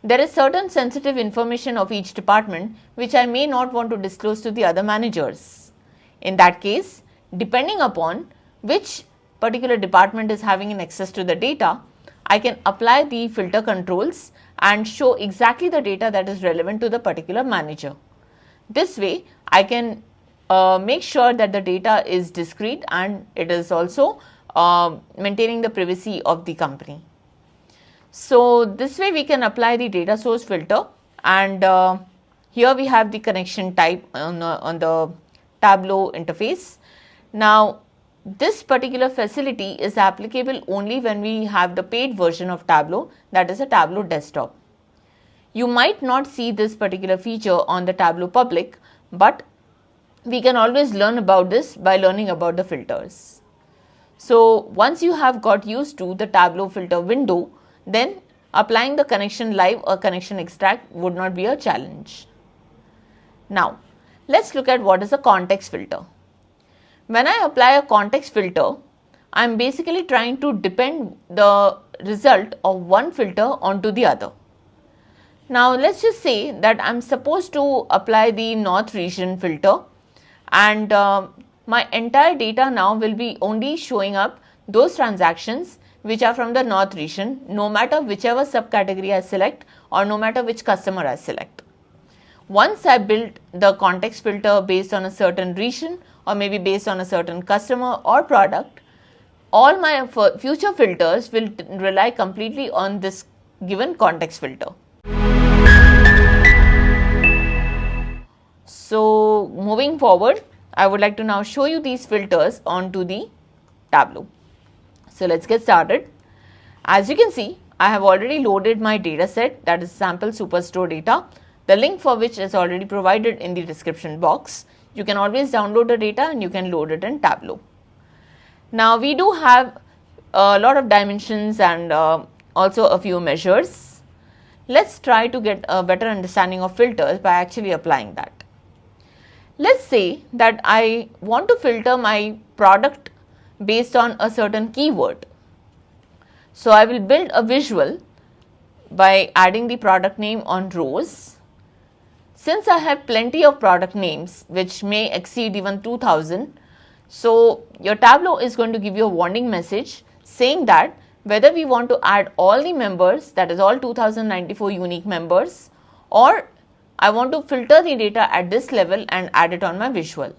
there is certain sensitive information of each department which I may not want to disclose to the other managers. In that case, depending upon which particular department is having an access to the data, I can apply the filter controls and show exactly the data that is relevant to the particular manager. This way, I can make sure that the data is discrete and it is also maintaining the privacy of the company. So this way we can apply the data source filter, and here we have the connection type on the Tableau interface. Now this particular facility is applicable only when we have the paid version of Tableau, that is a Tableau desktop. You might not see this particular feature on the Tableau public, but we can always learn about this by learning about the filters. So once you have got used to the Tableau filter window, then applying the connection live or connection extract would not be a challenge. Now let's look at what is a context filter. When I apply a context filter, I am basically trying to depend the result of one filter onto the other. Now let's just say that I am supposed to apply the north region filter, and my entire data now will be only showing up those transactions which are from the north region, no matter whichever subcategory I select or no matter which customer I select. Once I build the context filter based on a certain region or maybe based on a certain customer or product, all my future filters will rely completely on this given context filter. So moving forward, I would like to now show you these filters onto the Tableau. So let's get started. As you can see, I have already loaded my data set, that is sample superstore data, the link for which is already provided in the description box. You can always download the data and you can load it in Tableau. Now we do have a lot of dimensions and also a few measures. Let's try to get a better understanding of filters by actually applying that. Let's say that I want to filter my product based on a certain keyword. So I will build a visual by adding the product name on rows. Since I have plenty of product names which may exceed even 2000, so your Tableau is going to give you a warning message saying that whether we want to add all the members, that is all 2094 unique members, or I want to filter the data at this level and add it on my visual.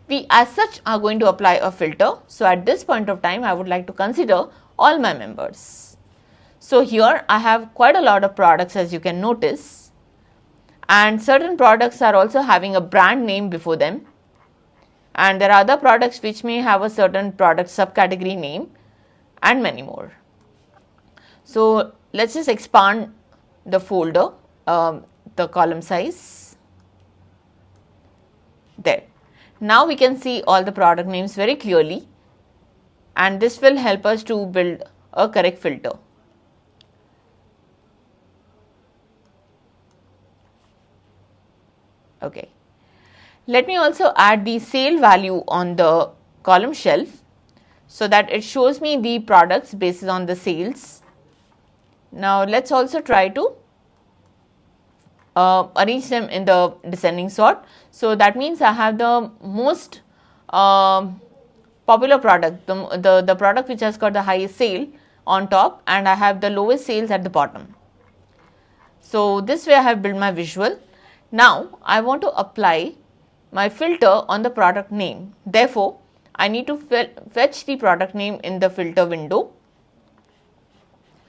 We as such are going to apply a filter. So at this point of time, I would like to consider all my members. So here I have quite a lot of products, as you can notice, and certain products are also having a brand name before them, and there are other products which may have a certain product subcategory name, and many more. So let's just expand the folder, the column size. There. Now we can see all the product names very clearly, and this will help us to build a correct filter. Okay. Let me also add the sale value on the column shelf so that it shows me the products based on the sales. Now let's also try to arrange them in the descending sort. So that means I have the most popular product, the product which has got the highest sale on top, and I have the lowest sales at the bottom. So this way I have built my visual. Now I want to apply my filter on the product name. Therefore, I need to fetch the product name in the filter window.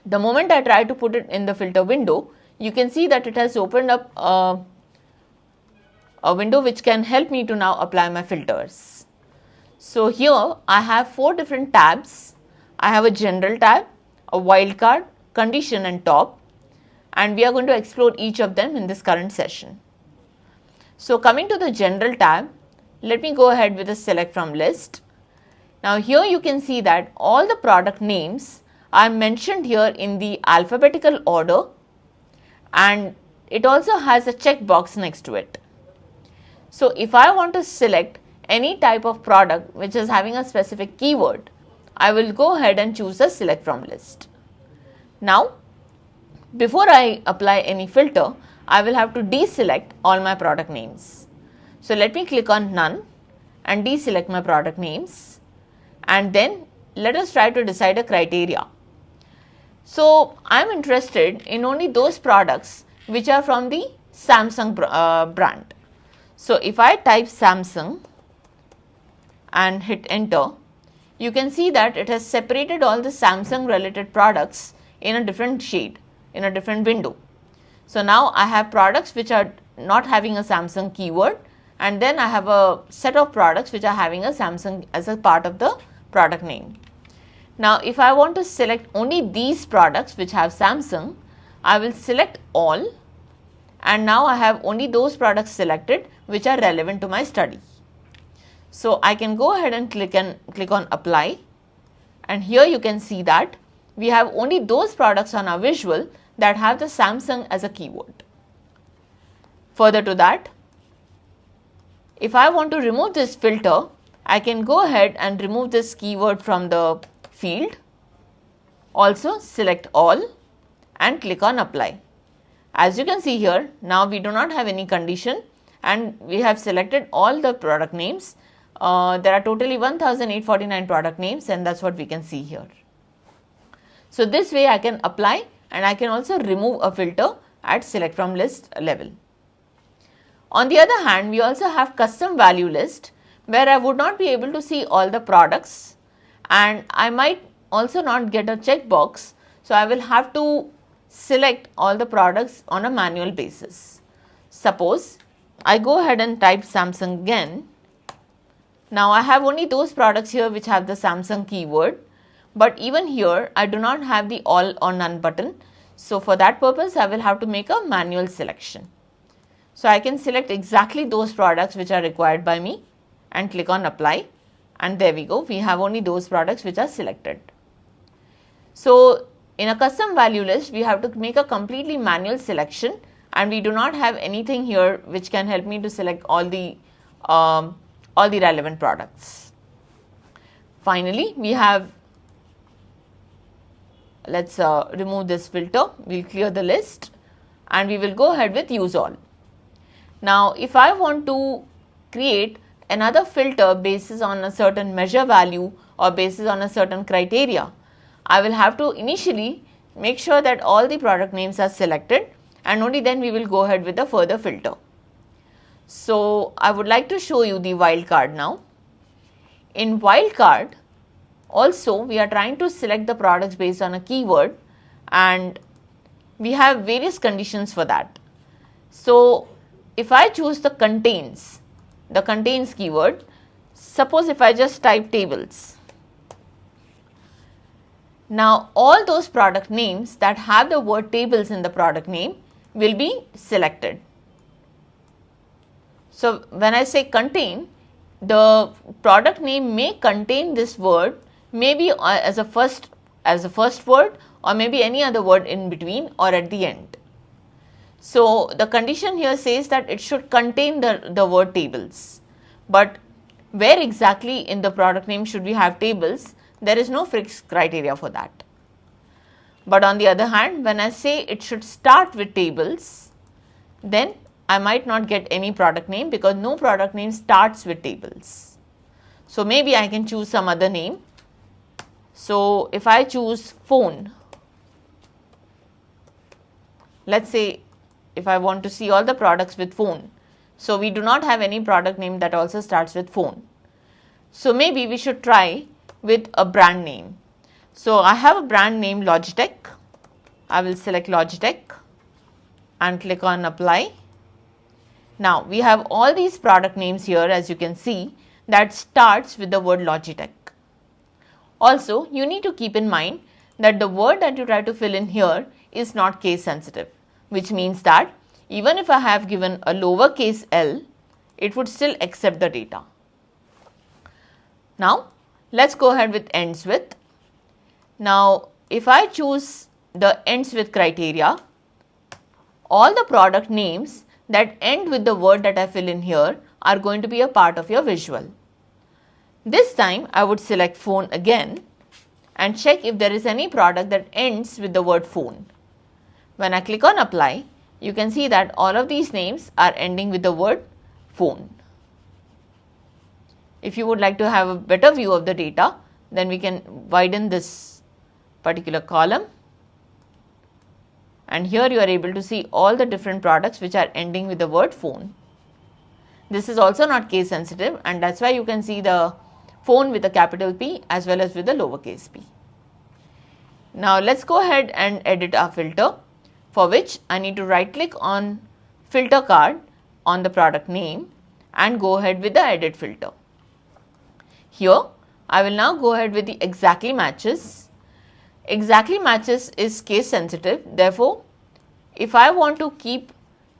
The moment I try to put it in the filter window, you can see that it has opened up a window which can help me to now apply my filters. So here I have 4 different tabs. I have a general tab, a wildcard, condition and top, and we are going to explore each of them in this current session. So coming to the general tab, let me go ahead with the select from list. Now here you can see that all the product names are mentioned here in the alphabetical order, and it also has a checkbox next to it. So if I want to select any type of product which is having a specific keyword, I will go ahead and choose the select from list. Now before I apply any filter, I will have to deselect all my product names. So let me click on none and deselect my product names, and then let us try to decide a criteria. So I am interested in only those products which are from the Samsung brand. So if I type Samsung and hit enter, you can see that it has separated all the Samsung related products in a different shade, in a different window. So now I have products which are not having a Samsung keyword, and then I have a set of products which are having a Samsung as a part of the product name. Now if I want to select only these products which have Samsung, I will select all, and now I have only those products selected which are relevant to my study. So I can go ahead and click on apply, and here you can see that we have only those products on our visual that have the Samsung as a keyword. Further to that, if I want to remove this filter, I can go ahead and remove this keyword from the field. Also select all and click on apply. As you can see here, now we do not have any condition and we have selected all the product names. There are totally 1849 product names, and that's what we can see here. So this way I can apply, and I can also remove a filter at select from list level. On the other hand, we also have custom value list, where I would not be able to see all the products, and I might also not get a checkbox. So I will have to select all the products on a manual basis. Suppose I go ahead and type Samsung again. Now I have only those products here which have the Samsung keyword, but even here I do not have the all or none button. So for that purpose I will have to make a manual selection. So I can select exactly those products which are required by me and click on apply, and there we go, we have only those products which are selected. So in a custom value list we have to make a completely manual selection, and we do not have anything here which can help me to select all the relevant products. Finally, we have, let's remove this filter, we'll clear the list and we will go ahead with use all. Now if I want to create another filter basis on a certain measure value or basis on a certain criteria, I will have to initially make sure that all the product names are selected, and only then we will go ahead with the further filter. So I would like to show you the wildcard now. In wildcard, also we are trying to select the products based on a keyword, and we have various conditions for that. So if I choose the contains keyword, suppose if I just type tables, now all those product names that have the word tables in the product name will be selected. So when I say contain, the product name may contain this word, maybe as a first word, or maybe any other word in between or at the end. So the condition here says that it should contain the word tables, but where exactly in the product name should we have tables? There is no fixed criteria for that. But on the other hand, when I say it should start with tables, then I might not get any product name because no product name starts with tables. So maybe I can choose some other name. So if I choose phone, let's say if I want to see all the products with phone, so we do not have any product name that also starts with phone. So maybe we should try with a brand name. So I have a brand name Logitech. I will select Logitech and click on apply. Now we have all these product names here, as you can see, that starts with the word Logitech. Also, you need to keep in mind that the word that you try to fill in here is not case sensitive, which means that even if I have given a lowercase l, it would still accept the data. Now let's go ahead with ends with. Now if I choose the ends with criteria, all the product names that end with the word that I fill in here are going to be a part of your visual. This time I would select phone again and check if there is any product that ends with the word phone. When I click on apply, you can see that all of these names are ending with the word phone. If you would like to have a better view of the data, then we can widen this particular column, and here you are able to see all the different products which are ending with the word phone. This is also not case sensitive, and that's why you can see the phone with a capital P as well as with a lowercase p. Now let's go ahead and edit our filter, for which I need to right click on filter card on the product name and go ahead with the edit filter. Here I will now go ahead with the exactly matches. Exactly matches is case sensitive, therefore if I want to keep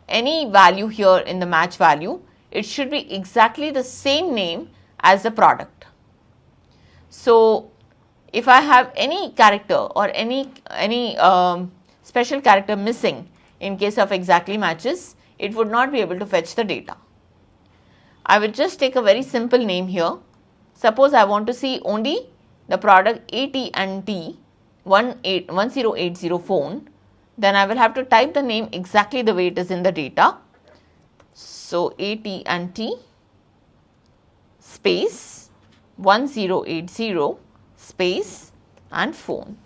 any value here in the match value, it should be exactly the same name as the product. So if I have any character or any special character missing in case of exactly matches, it would not be able to fetch the data. I will just take a very simple name here. Suppose I want to see only the product AT&T 1080 phone, then I will have to type the name exactly the way it is in the data. So AT&T space 1080 space and phone.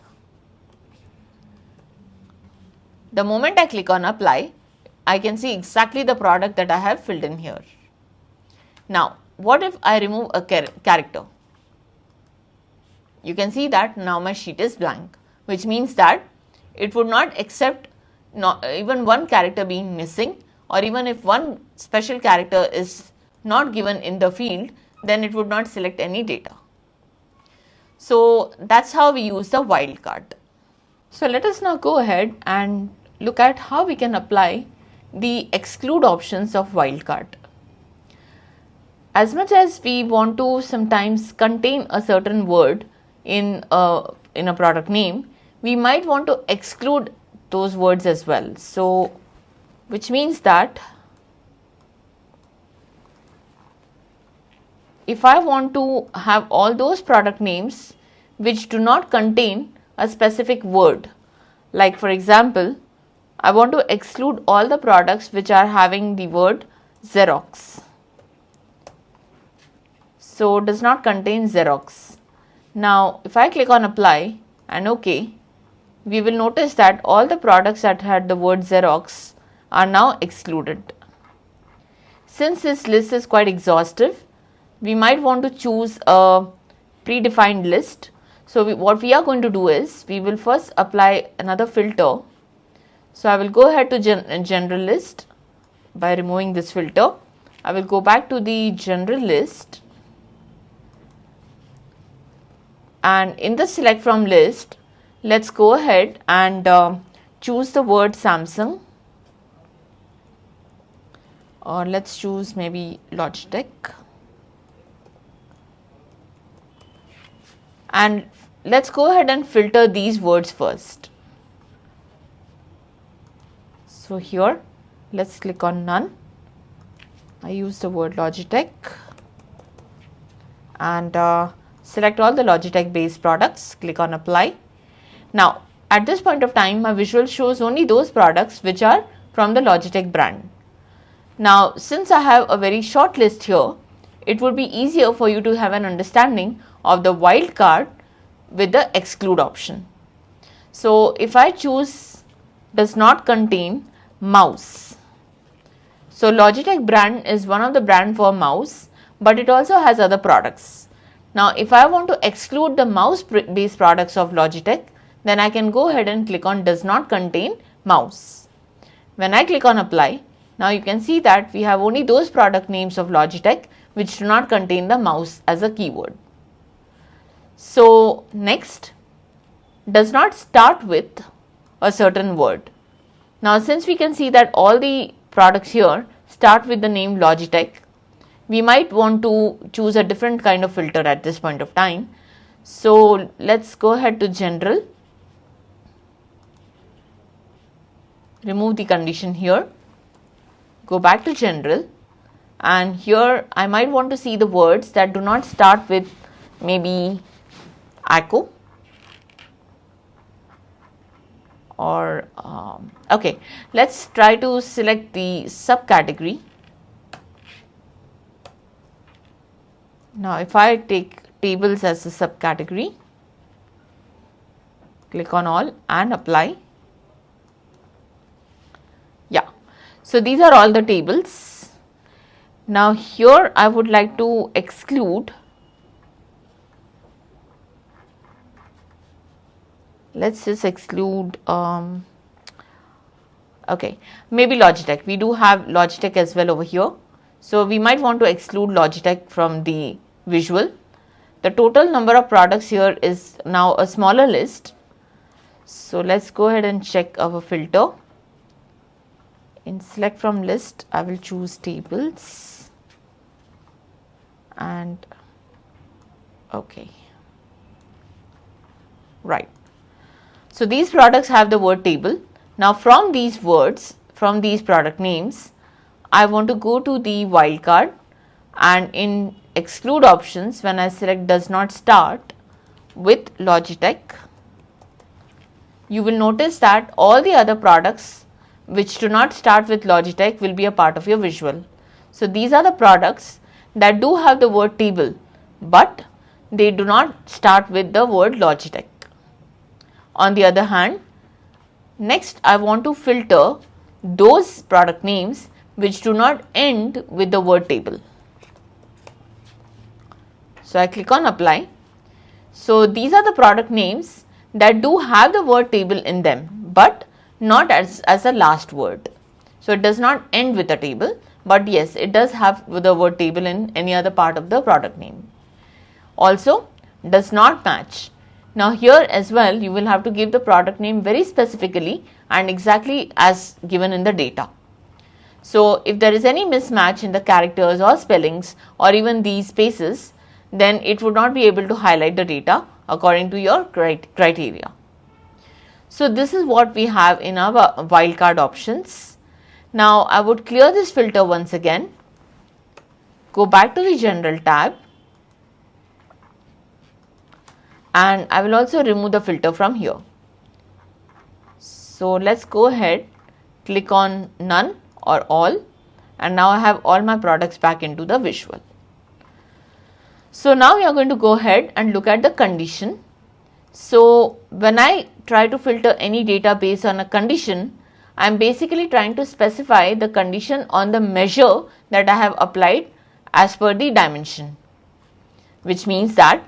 The moment I click on apply, I can see exactly the product that I have filled in here. Now what if I remove a character? You can see that now my sheet is blank, which means that it would not accept even one character being missing, or even if one special character is not given in the field, then it would not select any data. So that's how we use the wildcard. So let us now go ahead and look at how we can apply the exclude options of wildcard. As much as we want to sometimes contain a certain word in a product name, we might want to exclude those words as well. So which means that if I want to have all those product names which do not contain a specific word, like for example, I want to exclude all the products which are having the word Xerox. So does not contain Xerox. Now if I click on apply and OK, we will notice that all the products that had the word Xerox are now excluded. Since this list is quite exhaustive, we might want to choose a predefined list. So what we are going to do is, we will first apply another filter. So I will go ahead to general list by removing this filter. I will go back to the general list, and in the select from list, let's go ahead and choose the word Samsung, or let's choose maybe Logitech, and let's go ahead and filter these words first. So here, let's click on none. I use the word Logitech and select all the Logitech based products, click on apply. Now at this point of time, my visual shows only those products which are from the Logitech brand. Now since I have a very short list here, it would be easier for you to have an understanding of the wildcard with the exclude option. So if I choose does not contain mouse, so Logitech brand is one of the brand for mouse, but it also has other products. Now if I want to exclude the mouse based products of Logitech, then I can go ahead and click on does not contain mouse. When I click on apply, now you can see that we have only those product names of Logitech which do not contain the mouse as a keyword. So next, does not start with a certain word. Now since we can see that all the products here start with the name Logitech, we might want to choose a different kind of filter at this point of time. So let's go ahead to general, remove the condition here, go back to general, and here I might want to see the words that do not start with maybe Acco or okay, let's try to select the subcategory. Now if I take tables as a subcategory, click on all and apply. Yeah, so these are all the tables. Now here I would like to exclude, let's just exclude okay, maybe Logitech. We do have Logitech as well over here, so we might want to exclude Logitech from the visual. The total number of products here is now a smaller list, so let's go ahead and check our filter. In select from list, I will choose tables and okay, right. So these products have the word table. Now from these words, from these product names, I want to go to the wildcard, and in exclude options, when I select does not start with Logitech, you will notice that all the other products which do not start with Logitech will be a part of your visual. So these are the products that do have the word table, but they do not start with the word Logitech. On the other hand, next I want to filter those product names which do not end with the word table. So I click on apply. So these are the product names that do have the word table in them, but not as a last word. So it does not end with a table, but yes, it does have the word table in any other part of the product name. Also does not match. Now here as well, you will have to give the product name very specifically and exactly as given in the data. So if there is any mismatch in the characters or spellings or even these spaces, then it would not be able to highlight the data according to your criteria. So this is what we have in our wildcard options. Now I would clear this filter once again, go back to the general tab, and I will also remove the filter from here. So let's go ahead, click on none or all, and now I have all my products back into the visual. So now we are going to go ahead and look at the condition. So when I try to filter any data based on a condition, I am basically trying to specify the condition on the measure that I have applied as per the dimension, which means that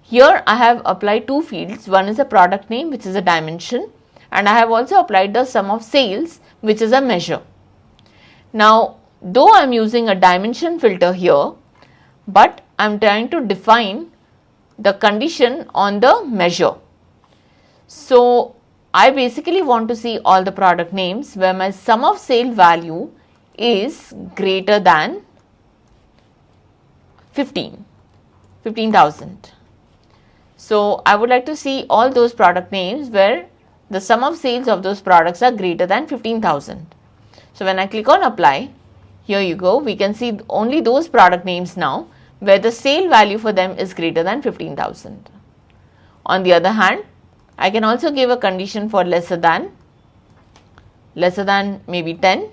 here I have applied two fields. One is a product name, which is a dimension, and I have also applied the sum of sales, which is a measure. Now, though I am using a dimension filter here, but I am trying to define the condition on the measure. So, I basically want to see all the product names where my sum of sale value is greater than 15,000. So, I would like to see all those product names where the sum of sales of those products are greater than 15,000. So, when I click on apply, here you go, we can see only those product names now where the sale value for them is greater than 15,000. On the other hand, I can also give a condition for lesser than maybe 10.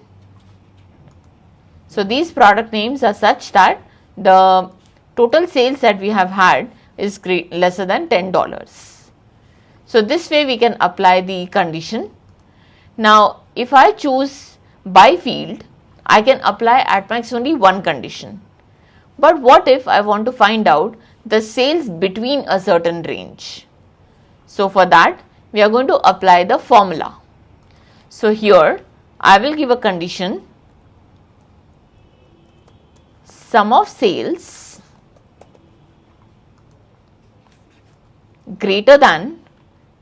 So, these product names are such that the total sales that we have had is lesser than $10. So, this way we can apply the condition. Now, if I choose by field, I can apply at max only one condition. But what if I want to find out the sales between a certain range? So, for that we are going to apply the formula. So, here I will give a condition sum of sales greater than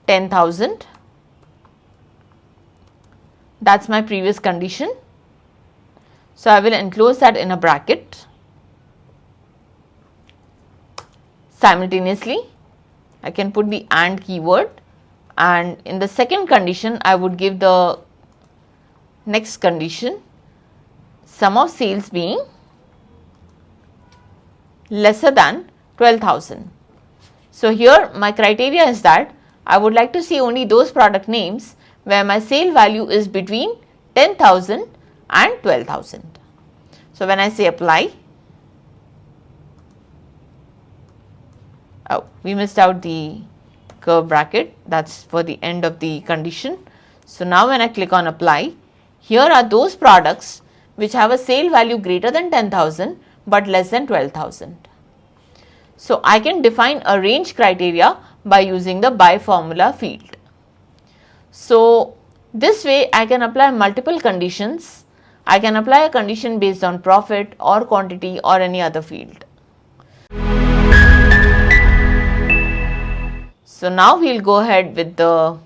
10,000. That is my previous condition. So, I will enclose that in a bracket. Simultaneously, I can put the AND keyword, and in the second condition I would give the next condition, sum of sales being lesser than 12,000. So, here my criteria is that I would like to see only those product names where my sale value is between 10,000 and 12,000. So, when I say apply, oh, we missed out the curve bracket, that is for the end of the condition. So, now when I click on apply, here are those products which have a sale value greater than 10,000 but less than 12,000. So, I can define a range criteria by using the by formula field. So, this way I can apply multiple conditions. I can apply a condition based on profit or quantity or any other field. So, now we will go ahead with the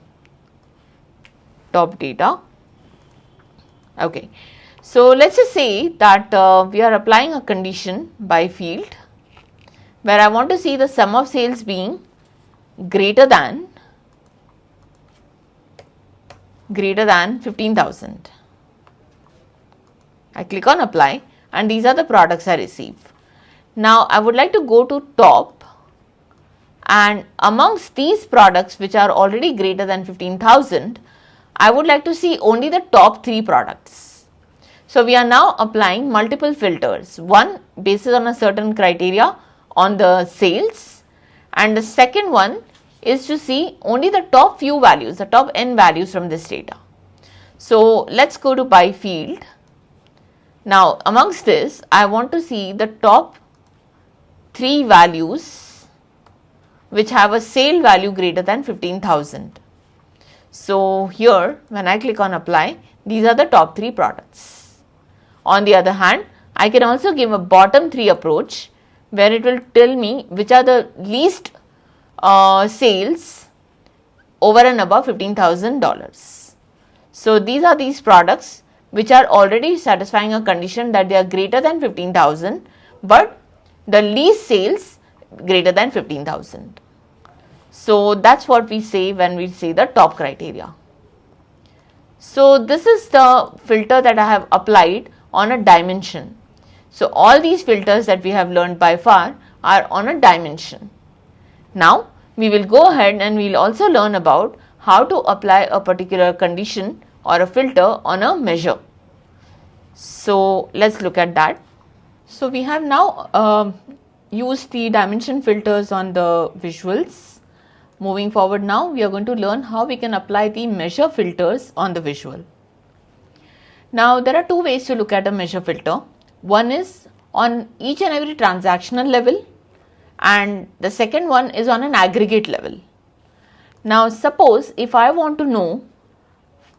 top data. Okay. So, let us just say that we are applying a condition by field where I want to see the sum of sales being greater than 15,000. I click on apply and these are the products I receive. Now, I would like to go to top, and amongst these products which are already greater than 15,000, I would like to see only the top 3 products. So, we are now applying multiple filters, one based on a certain criteria on the sales, and the second one is to see only the top few values, the top n values from this data. So, let us go to by field. Now, amongst this I want to see the top 3 values which have a sale value greater than 15,000. So, here when I click on apply, these are the top 3 products. On the other hand, I can also give a bottom 3 approach where it will tell me which are the least sales over and above $15,000. So, these are these products which are already satisfying a condition that they are greater than 15,000, but the least sales greater than 15,000. So, that is what we say when we say the top criteria. So, this is the filter that I have applied on a dimension. So, all these filters that we have learned by far are on a dimension. Now, we will go ahead and we will also learn about how to apply a particular condition or a filter on a measure. So, let us look at that. So, we have now used the dimension filters on the visuals. moving forward now, we are going to learn how we can apply the measure filters on the visual. Now, there are two ways to look at a measure filter. One is on each and every transactional level, and the second one is on an aggregate level. Now, suppose if I want to know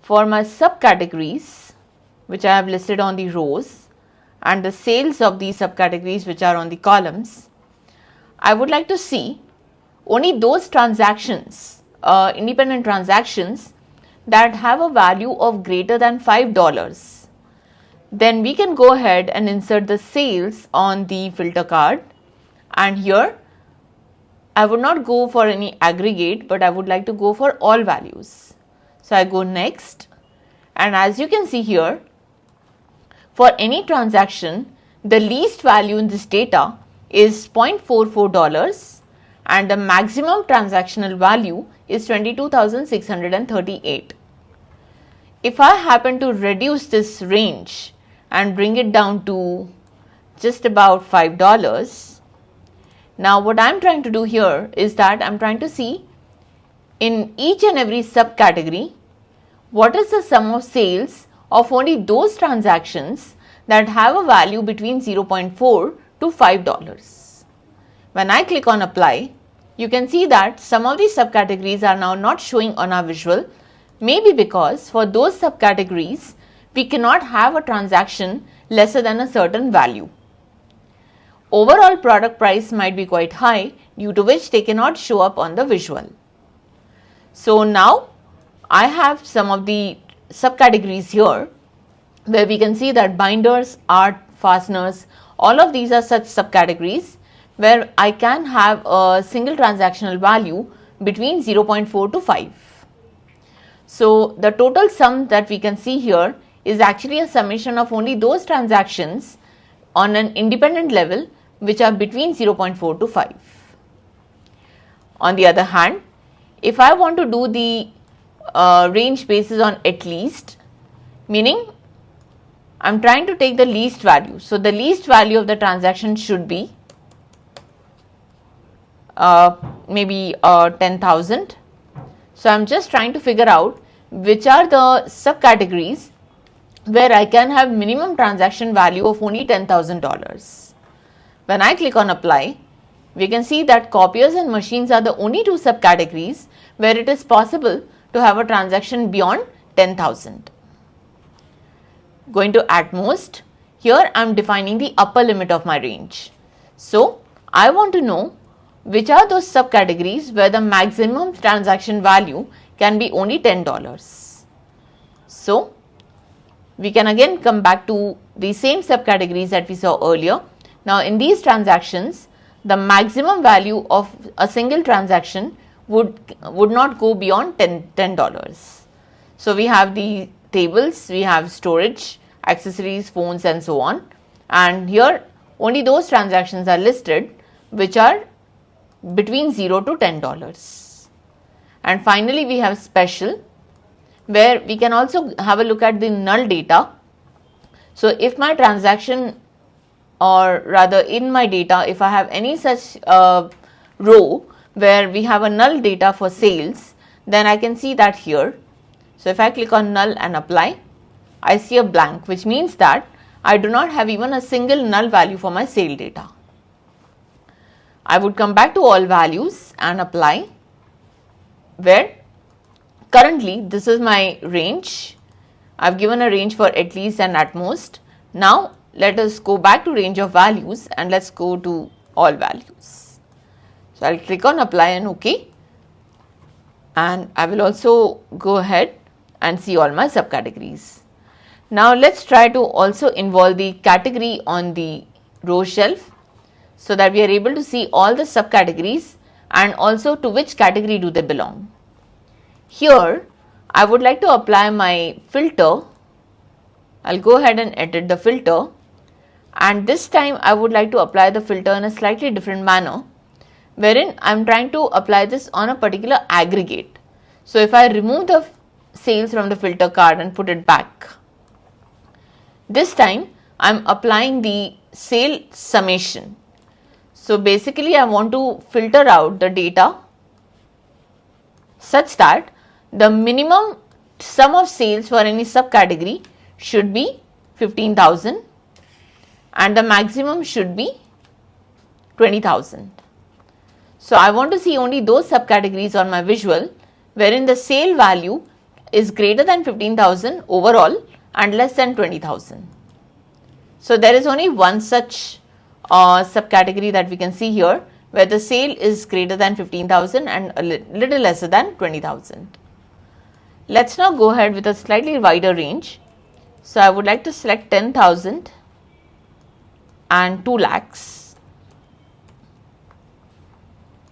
for my subcategories, which I have listed on the rows, and the sales of these subcategories which are on the columns, I would like to see only those transactions, independent transactions that have a value of greater than $5. Then we can go ahead and insert the sales on the filter card, and here I would not go for any aggregate, but I would like to go for all values. So I go next, and as you can see here, for any transaction, the least value in this data is $0.44 and the maximum transactional value is 22,638. If I happen to reduce this range and bring it down to just about $5, now what I am trying to do here is that I am trying to see in each and every subcategory what is the sum of sales of only those transactions that have a value between 0.4 to $5. When I click on apply, you can see that some of these subcategories are now not showing on our visual, maybe because for those subcategories we cannot have a transaction lesser than a certain value. Overall product price might be quite high, due to which they cannot show up on the visual. So now I have some of the subcategories here where we can see that binders, art, fasteners, all of these are such subcategories where I can have a single transactional value between 0.4 to 5. So the total sum that we can see here is actually a summation of only those transactions on an independent level which are between 0.4 to 5. On the other hand, if I want to do the range basis on at least, meaning I am trying to take the least value. So the least value of the transaction should be maybe 10,000. So I am just trying to figure out which are the subcategories where I can have minimum transaction value of only $10,000. When I click on apply, we can see that copiers and machines are the only two subcategories where it is possible to have a transaction beyond 10,000. Going to at most, here I am defining the upper limit of my range. So I want to know which are those subcategories where the maximum transaction value can be only $10. So we can again come back to the same subcategories that we saw earlier. Now in these transactions, the maximum value of a single transaction would not go beyond $10. So we have the tables, we have storage, accessories, phones and so on, and here only those transactions are listed which are between $0 to $10. And finally we have special, where we can also have a look at the null data. So if my transaction, or rather in my data, if I have any such row where we have a null data for sales, then I can see that here. So if I click on null and apply, I see a blank, which means that I do not have even a single null value for my sale data. I would come back to all values and apply, where currently this is my range. I've given a range for at least and at most. Now let us go back to range of values and let's go to all values. So I'll click on apply and OK, and I will also go ahead and see all my subcategories. Now let's try to also involve the category on the row shelf so that we are able to see all the subcategories and also to which category do they belong. Here I would like to apply my filter. I'll go ahead and edit the filter, and this time I would like to apply the filter in a slightly different manner, wherein I am trying to apply this on a particular aggregate. So if I remove the sales from the filter card and put it back, this time I am applying the sale summation. So basically I want to filter out the data such that the minimum sum of sales for any subcategory should be 15,000 and the maximum should be 20,000. So I want to see only those subcategories on my visual wherein the sale value is greater than 15,000 overall and less than 20,000. So there is only one such subcategory that we can see here where the sale is greater than 15,000 and a little lesser than 20,000. Let's now go ahead with a slightly wider range. So I would like to select 10,000 and 2 lakhs.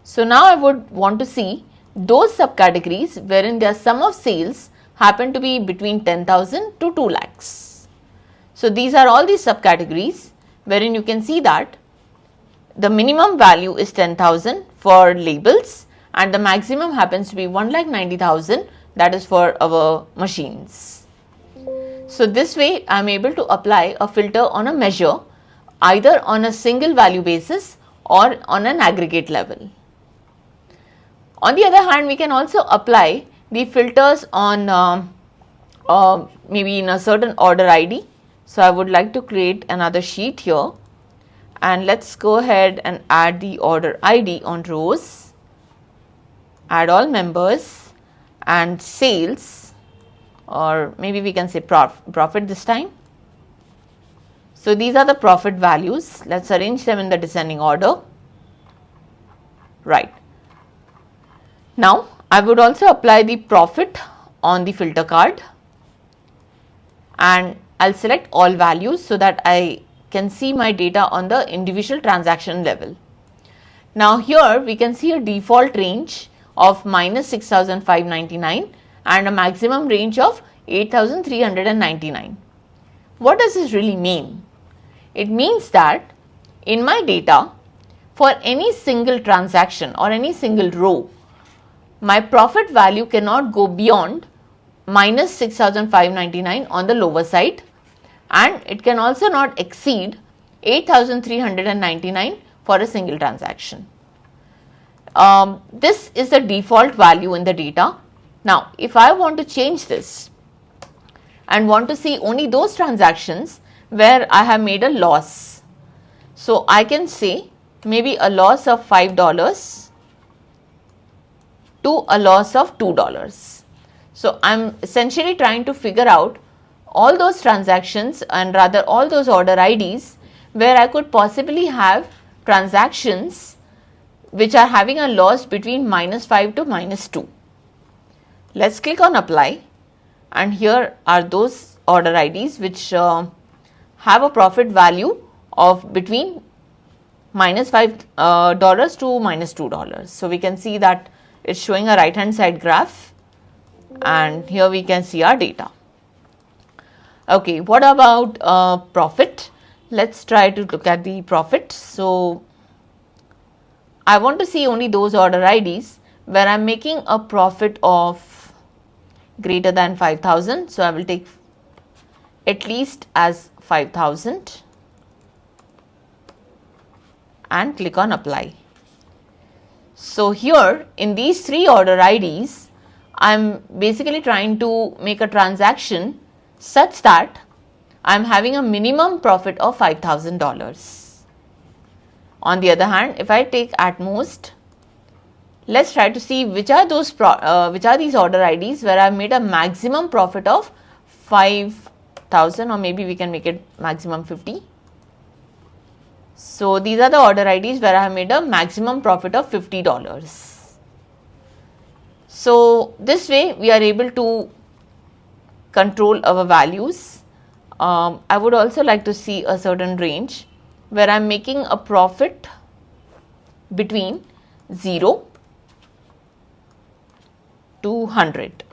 So now I would want to see those subcategories wherein their sum of sales happen to be between 10,000 to 2 lakhs. So these are all these subcategories wherein you can see that the minimum value is 10,000 for labels and the maximum happens to be 1,90,000, that is for our machines. So this way I am able to apply a filter on a measure either on a single value basis or on an aggregate level. On the other hand, we can also apply the filters on maybe in a certain order ID. So I would like to create another sheet here and let's go ahead and add the order ID on rows, add all members and sales, or maybe we can say profit this time. So these are the profit values. Let's arrange them in the descending order. Right. Now I would also apply the profit on the filter card and I'll select all values so that I can see my data on the individual transaction level. Now here we can see a default range of minus 6,599 and a maximum range of 8,399. What does this really mean? It means that in my data for any single transaction or any single row, my profit value cannot go beyond minus 6,599 on the lower side and it can also not exceed 8,399 for a single transaction. This is the default value in the data. Now if I want to change this and want to see only those transactions where I have made a loss, so I can say maybe a loss of $5 to a loss of $2. So I'm essentially trying to figure out all those transactions and rather all those order IDs where I could possibly have transactions which are having a loss between minus 5 to minus 2. Let's click on apply and here are those order IDs which have a profit value of between minus $5 to minus $2. So we can see that it's showing a right hand side graph and here we can see our data. Okay, what about profit? Let's try to look at the profit. So I want to see only those order IDs where I'm making a profit of greater than 5,000. So I will take at least as 5,000 and click on apply. So here in these three order IDs, I'm basically trying to make a transaction such that I'm having a minimum profit of $5,000. On the other hand, if I take at most, let's try to see which are those these order IDs where I've made a maximum profit of 5,000, or maybe we can make it maximum 50. So these are the order IDs where I have made a maximum profit of $50. So this way we are able to control our values. I would also like to see a certain range where I am making a profit between 0 to 100.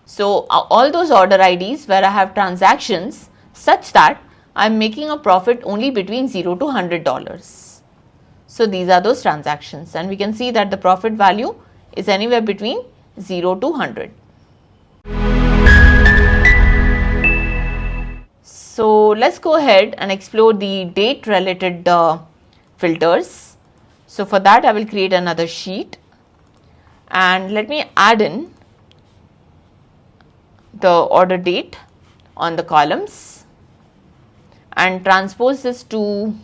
So all those order IDs where I have transactions such that I am making a profit only between 0 to $100. So these are those transactions and we can see that the profit value is anywhere between 0 to 100. So let's go ahead and explore the date related filters. So for that I will create another sheet and let me add in the order date on the columns and transpose this to,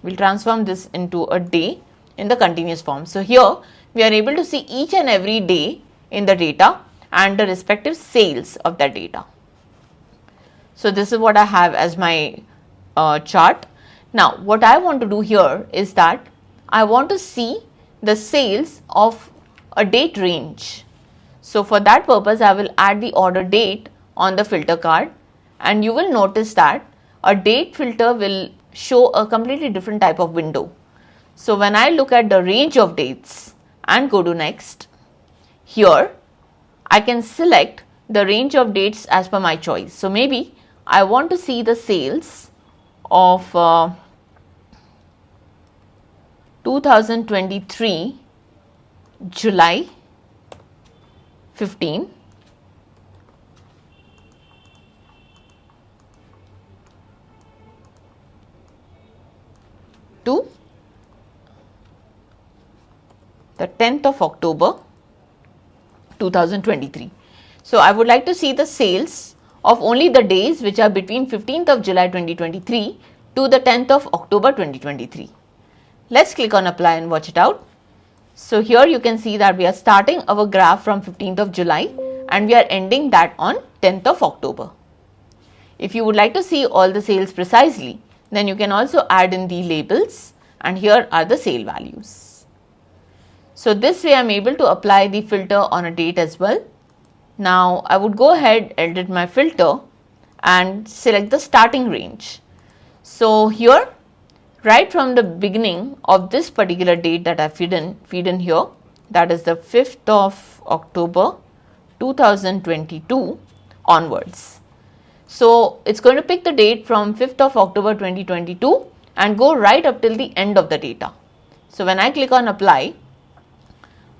we'll transform this into a day in the continuous form. So here we are able to see each and every day in the data and the respective sales of that data. So this is what I have as my chart. Now what I want to do here is that I want to see the sales of a date range. So for that purpose I will add the order date on the filter card, and you will notice that a date filter will show a completely different type of window. So when I look at the range of dates and go to next, here I can select the range of dates as per my choice. So maybe I want to see the sales of 2023 July 15 to the 10th of October 2023. So I would like to see the sales of only the days which are between 15th of July 2023 to the 10th of October 2023. Let's click on apply and watch it out. So here you can see that we are starting our graph from 15th of July and we are ending that on 10th of October. If you would like to see all the sales precisely, then you can also add in the labels, and here are the sale values. So this way I am able to apply the filter on a date as well. Now I would go ahead, edit my filter and select the starting range. So here, right from the beginning of this particular date that I feed in here, that is the 5th of October 2022 onwards. So it's going to pick the date from 5th of October 2022 and go right up till the end of the data. So when I click on apply,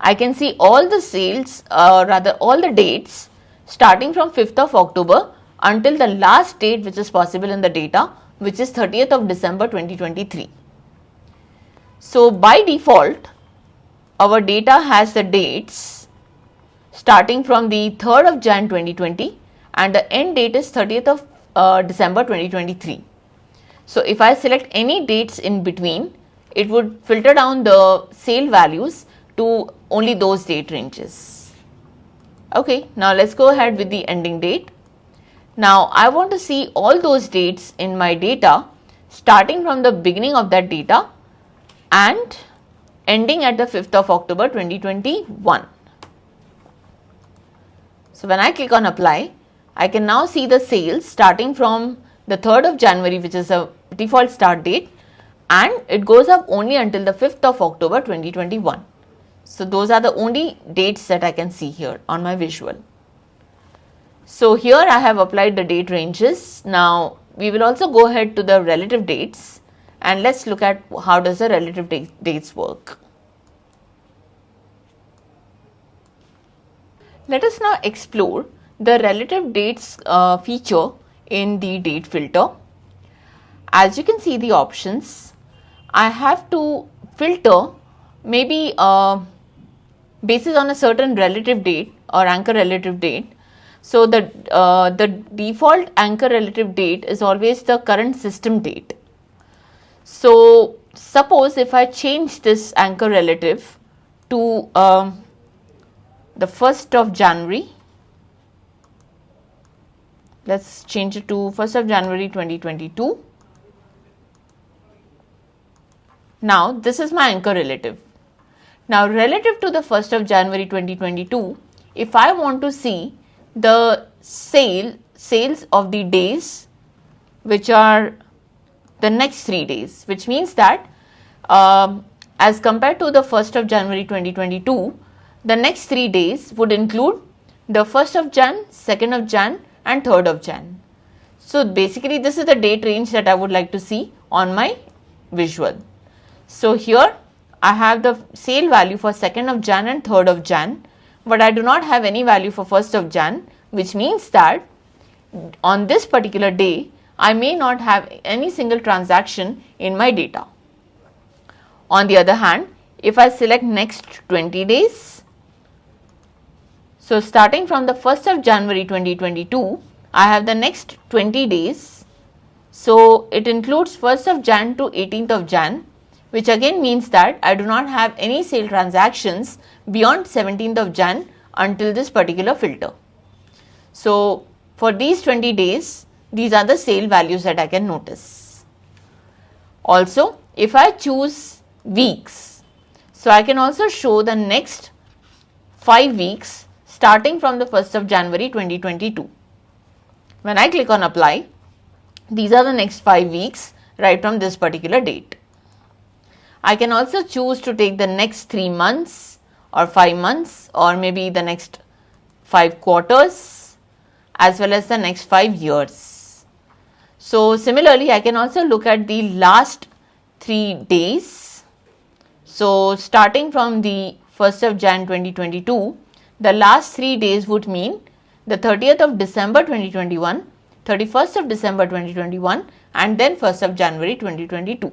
I can see all the sales, rather all the dates starting from 5th of October until the last date which is possible in the data, which is 30th of December 2023. So by default, our data has the dates starting from the 3rd of Jan 2020 and the end date is 30th of December 2023. So if I select any dates in between, it would filter down the sale values to only those date ranges. Okay, now let's go ahead with the ending date. Now I want to see all those dates in my data starting from the beginning of that data and ending at the 5th of October 2021. So when I click on apply, I can now see the sales starting from the 3rd of January, which is a default start date, and it goes up only until the 5th of October 2021. So those are the only dates that I can see here on my visual. So here I have applied the date ranges. Now we will also go ahead to the relative dates and let's look at how does the relative dates work. Let us now explore the relative dates feature in the date filter. As you can see the options, I have to filter maybe basis on a certain relative date or anchor relative date. So the default anchor relative date is always the current system date. So suppose if I change this anchor relative to the 1st of January, let's change it to 1st of January 2022. Now this is my anchor relative. Now relative to the 1st of January 2022, if I want to see the sales of the days which are the next 3 days, which means that as compared to the 1st of January 2022, the next 3 days would include the 1st of Jan, 2nd of Jan and 3rd of Jan. So basically this is the date range that I would like to see on my visual. So here I have the sale value for 2nd of Jan and 3rd of Jan, but I do not have any value for 1st of Jan, which means that on this particular day I may not have any single transaction in my data. On the other hand, if I select next 20 days, so starting from the 1st of January 2022, I have the next 20 days. So it includes 1st of Jan to 18th of Jan, which again means that I do not have any sale transactions beyond 17th of Jan until this particular filter. So for these 20 days, these are the sale values that I can notice. Also, if I choose weeks, so I can also show the next 5 weeks starting from the 1st of January 2022. When I click on apply, these are the next 5 weeks right from this particular date. I can also choose to take the next 3 months or 5 months or maybe the next 5 quarters as well as the next 5 years. So similarly, I can also look at the last 3 days. So starting from the 1st of Jan 2022, the last 3 days would mean the 30th of December 2021, 31st of December 2021 and then 1st of January 2022.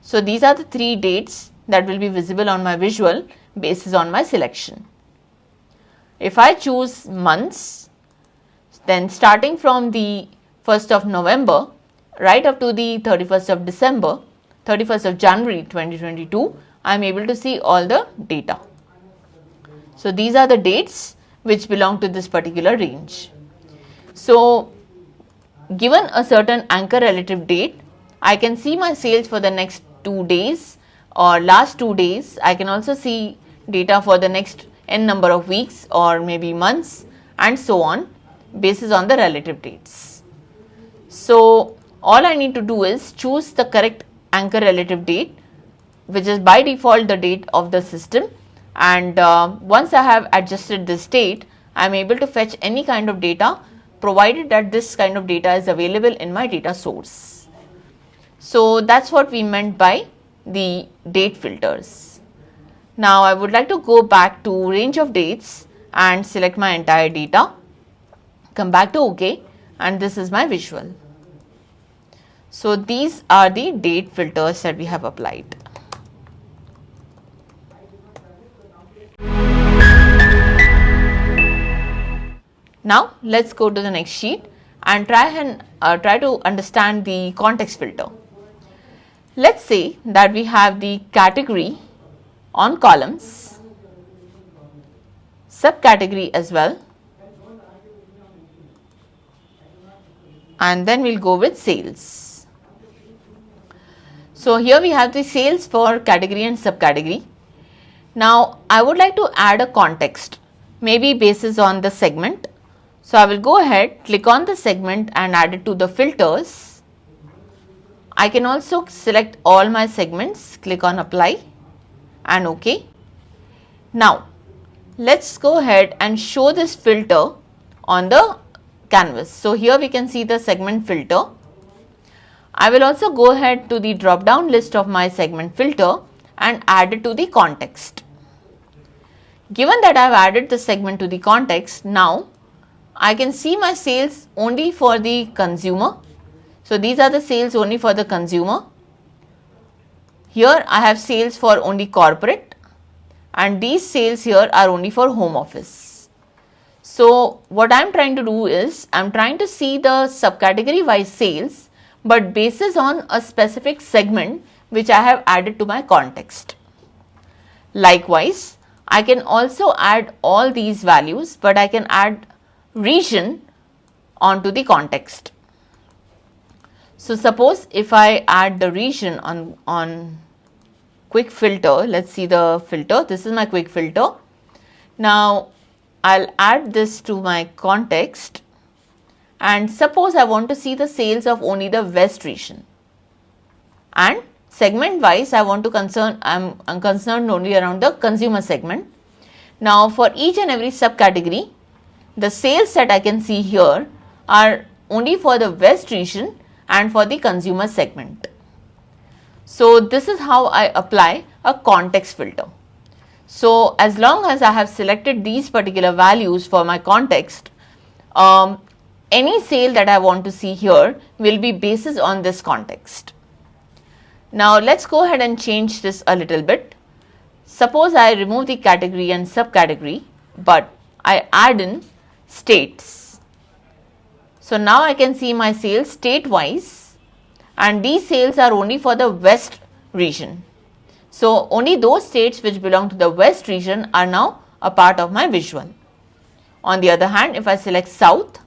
So these are the 3 dates that will be visible on my visual basis on my selection. If I choose months, then starting from the 1st of November right up to the 31st of December, 31st of January 2022, I am able to see all the data. So these are the dates which belong to this particular range. So given a certain anchor relative date, I can see my sales for the next 2 days or last 2 days. I can also see data for the next n number of weeks or maybe months and so on basis on the relative dates. So all I need to do is choose the correct anchor relative date, which is by default the date of the system, and once I have adjusted this date, I am able to fetch any kind of data provided that this kind of data is available in my data source. So that's what we meant by the date filters. Now I would like to go back to range of dates and select my entire data, come back to OK, and this is my visual. So these are the date filters that we have applied. Now let's go to the next sheet and try to understand the context filter. Let's say that we have the category on columns, subcategory as well, and then we'll go with sales. So here we have the sales for category and subcategory. Now I would like to add a context, maybe basis on the segment. So I will go ahead, click on the segment and add it to the filters. I can also select all my segments, click on apply and OK. Now let's go ahead and show this filter on the canvas. So here we can see the segment filter. I will also go ahead to the drop down list of my segment filter and add it to the context. Given that I have added the segment to the context, now I can see my sales only for the consumer. So these are the sales only for the consumer. Here I have sales for only corporate, and these sales here are only for home office. So what I am trying to do is I am trying to see the subcategory wise sales, but basis on a specific segment which I have added to my context. Likewise, I can also add all these values, but I can add region onto the context. So suppose if I add the region on quick filter, let's see the filter. This is my quick filter. Now I'll add this to my context, and suppose I want to see the sales of only the west region, and segment wise I want to I'm concerned only around the consumer segment. Now for each and every subcategory, the sales that I can see here are only for the west region and for the consumer segment. So this is how I apply a context filter. So as long as I have selected these particular values for my context, any sale that I want to see here will be basis on this context. Now let's go ahead and change this a little bit. Suppose I remove the category and subcategory, but I add in states. So now I can see my sales state wise, and these sales are only for the west region. So only those states which belong to the west region are now a part of my visual. On the other hand, if I select south,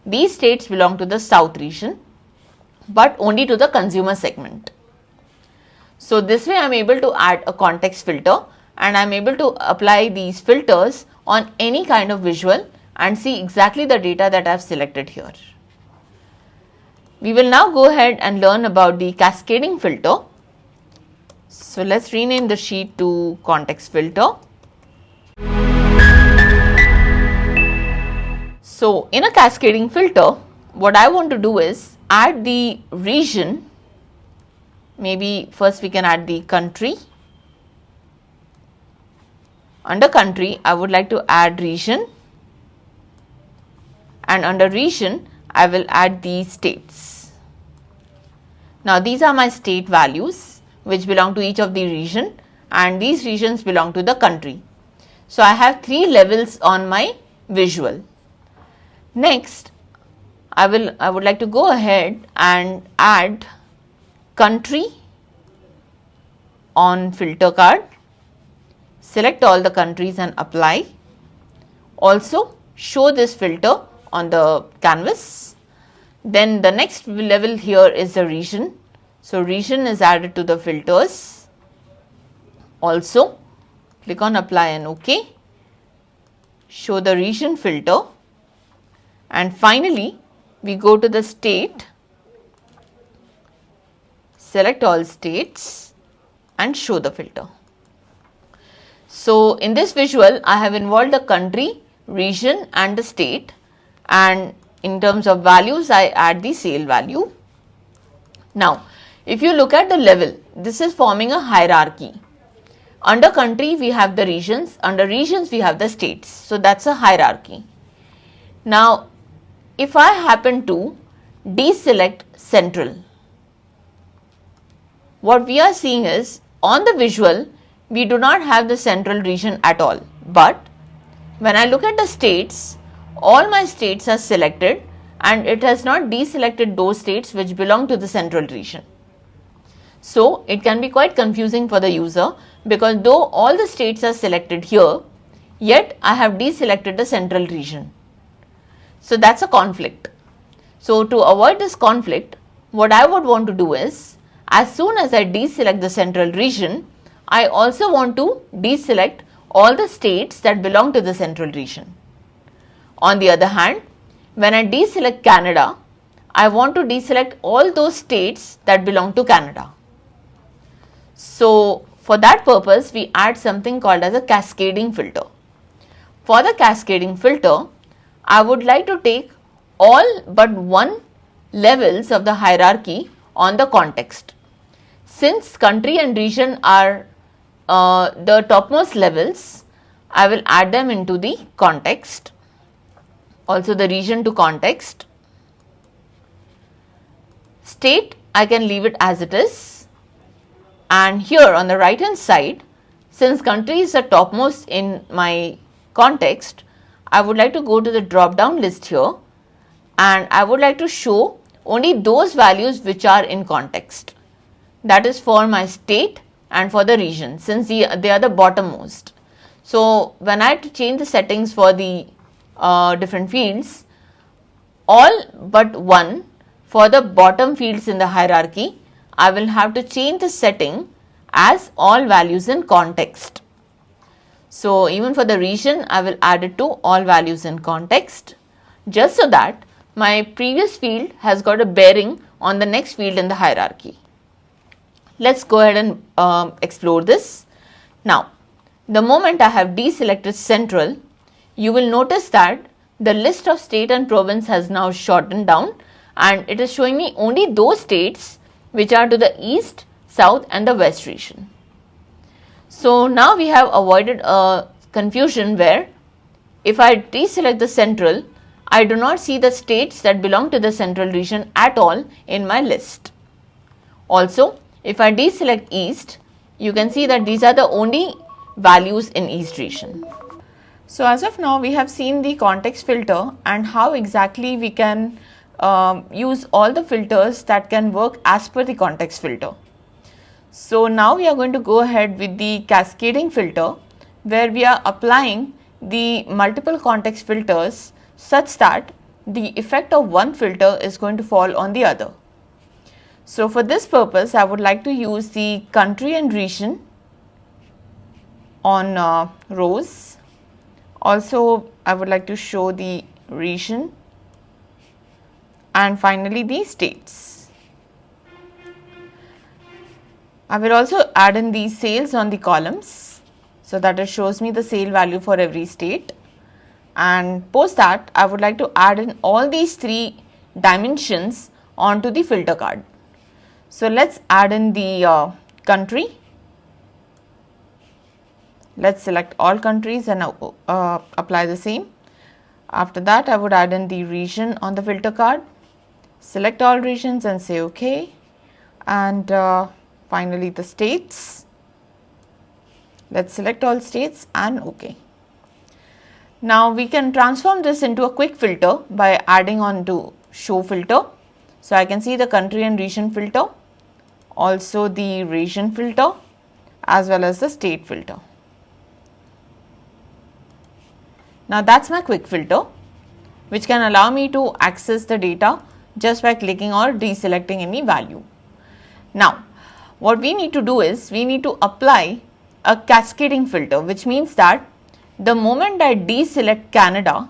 these states belong to the south region, but only to the consumer segment. So this way I am able to add a context filter, and I am able to apply these filters on any kind of visual and see exactly the data that I have selected here. We will now go ahead and learn about the cascading filter. So let's rename the sheet to context filter. So in a cascading filter, what I want to do is add the region. Maybe first we can add the country. Under country, I would like to add region, and under region, I will add the states. Now these are my state values which belong to each of the region, and these regions belong to the country. So I have 3 levels on my visual. Next, I would like to go ahead and add country on filter card. Select all the countries and apply. Also show this filter on the canvas. Then the next level here is the region. So region is added to the filters. Also click on apply and OK. Show the region filter, and finally we go to the state. Select all states and show the filter. So in this visual, I have involved the country, region and the state, and in terms of values, I add the sale value. Now, if you look at the level, this is forming a hierarchy. Under country, we have the regions, under regions, we have the states. So that's a hierarchy. Now, if I happen to deselect central, what we are seeing is on the visual, we do not have the central region at all. But when I look at the states, all my states are selected, and it has not deselected those states which belong to the central region. So it can be quite confusing for the user, because though all the states are selected here, yet I have deselected the central region. So that's a conflict. So to avoid this conflict, what I would want to do is, as soon as I deselect the central region, I also want to deselect all the states that belong to the central region. On the other hand, when I deselect Canada, I want to deselect all those states that belong to Canada. So for that purpose, we add something called as a cascading filter. For the cascading filter, I would like to take all but one levels of the hierarchy on the context. Since country and region are the topmost levels, I will add them into the context. Also the region to context. State, I can leave it as it is. And here on the right hand side, since country is the topmost in my context, I would like to go to the drop down list here, and I would like to show only those values which are in context. That is for my state and for the region, since they are the bottommost. So when I have to change the settings for the different fields, all but one for the bottom fields in the hierarchy, I will have to change the setting as all values in context. So even for the region, I will add it to all values in context, just so that my previous field has got a bearing on the next field in the hierarchy. Let's go ahead and explore this. Now, the moment I have deselected central, you will notice that the list of state and province has now shortened down, and it is showing me only those states which are to the east, south and the west region. So now we have avoided a confusion where if I deselect the central, I do not see the states that belong to the central region at all in my list. Also, if I deselect east, you can see that these are the only values in each region. So as of now, we have seen the context filter and how exactly we can use all the filters that can work as per the context filter. So now we are going to go ahead with the cascading filter, where we are applying the multiple context filters such that the effect of one filter is going to fall on the other. So for this purpose, I would like to use the country and region on rows. Also, I would like to show the region, and finally the states. I will also add in the sales on the columns, so that it shows me the sale value for every state, and post that I would like to add in all these three dimensions onto the filter card. So let's add in the country. Let's select all countries and apply the same. After that, I would add in the region on the filter card, select all regions and say OK, and finally the states. Let's select all states and OK. Now we can transform this into a quick filter by adding on to show filter. So I can see the country and region filter, also the region filter, as well as the state filter. Now that's my quick filter, which can allow me to access the data just by clicking or deselecting any value. Now what we need to do is we need to apply a cascading filter, which means that the moment I deselect Canada,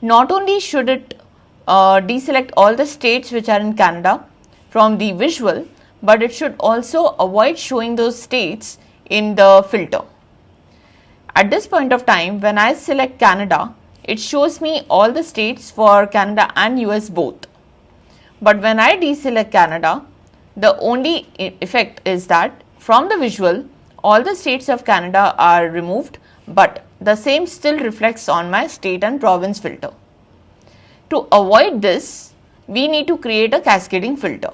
not only should it deselect all the states which are in Canada from the visual, but it should also avoid showing those states in the filter. At this point of time, when I select Canada, it shows me all the states for Canada and US both. But when I deselect Canada, the only effect is that from the visual, all the states of Canada are removed, but the same still reflects on my state and province filter. To avoid this, we need to create a cascading filter.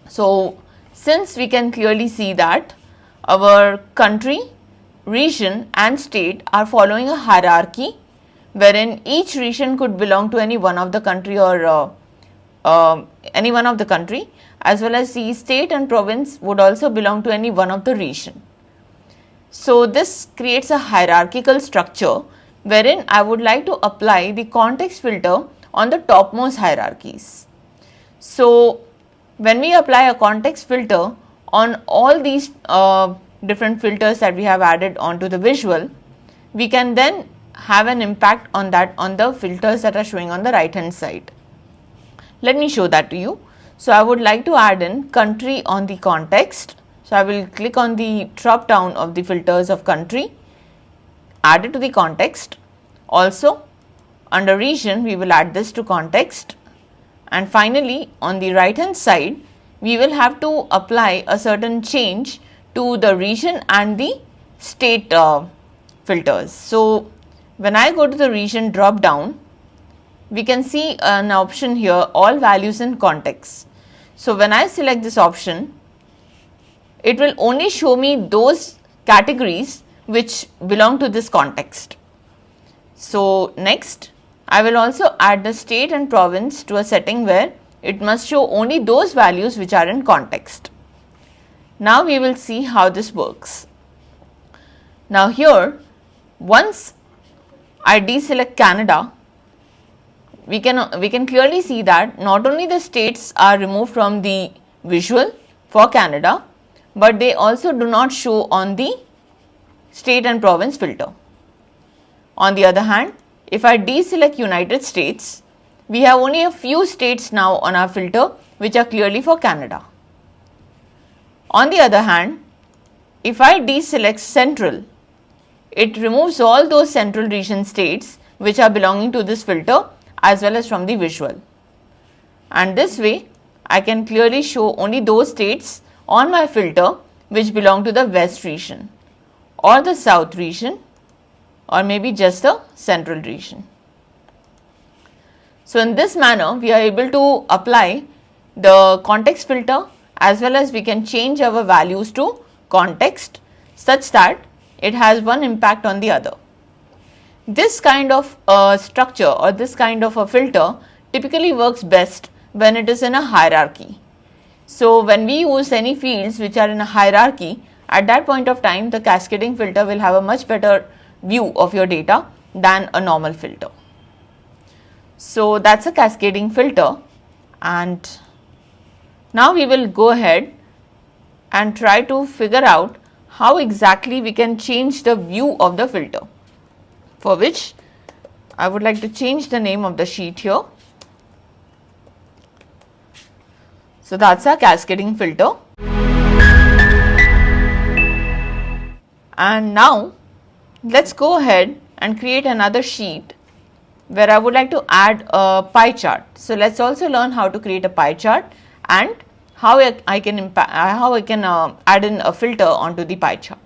So since we can clearly see that our country, region and state are following a hierarchy, wherein each region could belong to any one of the country or any one of the country, as well as the state and province would also belong to any one of the region. So this creates a hierarchical structure wherein I would like to apply the context filter on the topmost hierarchies. So when we apply a context filter on all these different filters that we have added onto the visual, we can then have an impact on that on the filters that are showing on the right hand side. Let me show that to you. So I would like to add in country on the context. So I will click on the drop down of the filters of country, add it to the context. Also under region, we will add this to context, and finally on the right hand side, we will have to apply a certain change to the region and the state filters. So when I go to the region drop down, we can see an option here, all values in context. So when I select this option, it will only show me those categories which belong to this context. So next, I will also add the state and province to a setting where it must show only those values which are in context. Now we will see how this works. Now here, once I deselect Canada, we can clearly see that not only the states are removed from the visual for Canada, but they also do not show on the state and province filter. On the other hand, if I deselect United States, we have only a few states now on our filter which are clearly for Canada. On the other hand, if I deselect Central, it removes all those central region states which are belonging to this filter as well as from the visual. And this way, I can clearly show only those states on my filter which belong to the West region or the South region, or maybe just the Central region. So in this manner, we are able to apply the context filter as well as we can change our values to context such that it has one impact on the other. This kind of structure or this kind of a filter typically works best when it is in a hierarchy. So when we use any fields which are in a hierarchy, at that point of time the cascading filter will have a much better view of your data than a normal filter. So that's a cascading filter, and now we will go ahead and try to figure out how exactly we can change the view of the filter, for which I would like to change the name of the sheet here. So that's a cascading filter. And now let's go ahead and create another sheet where I would like to add a pie chart. So let's also learn how to create a pie chart and how I can add in a filter onto the pie chart.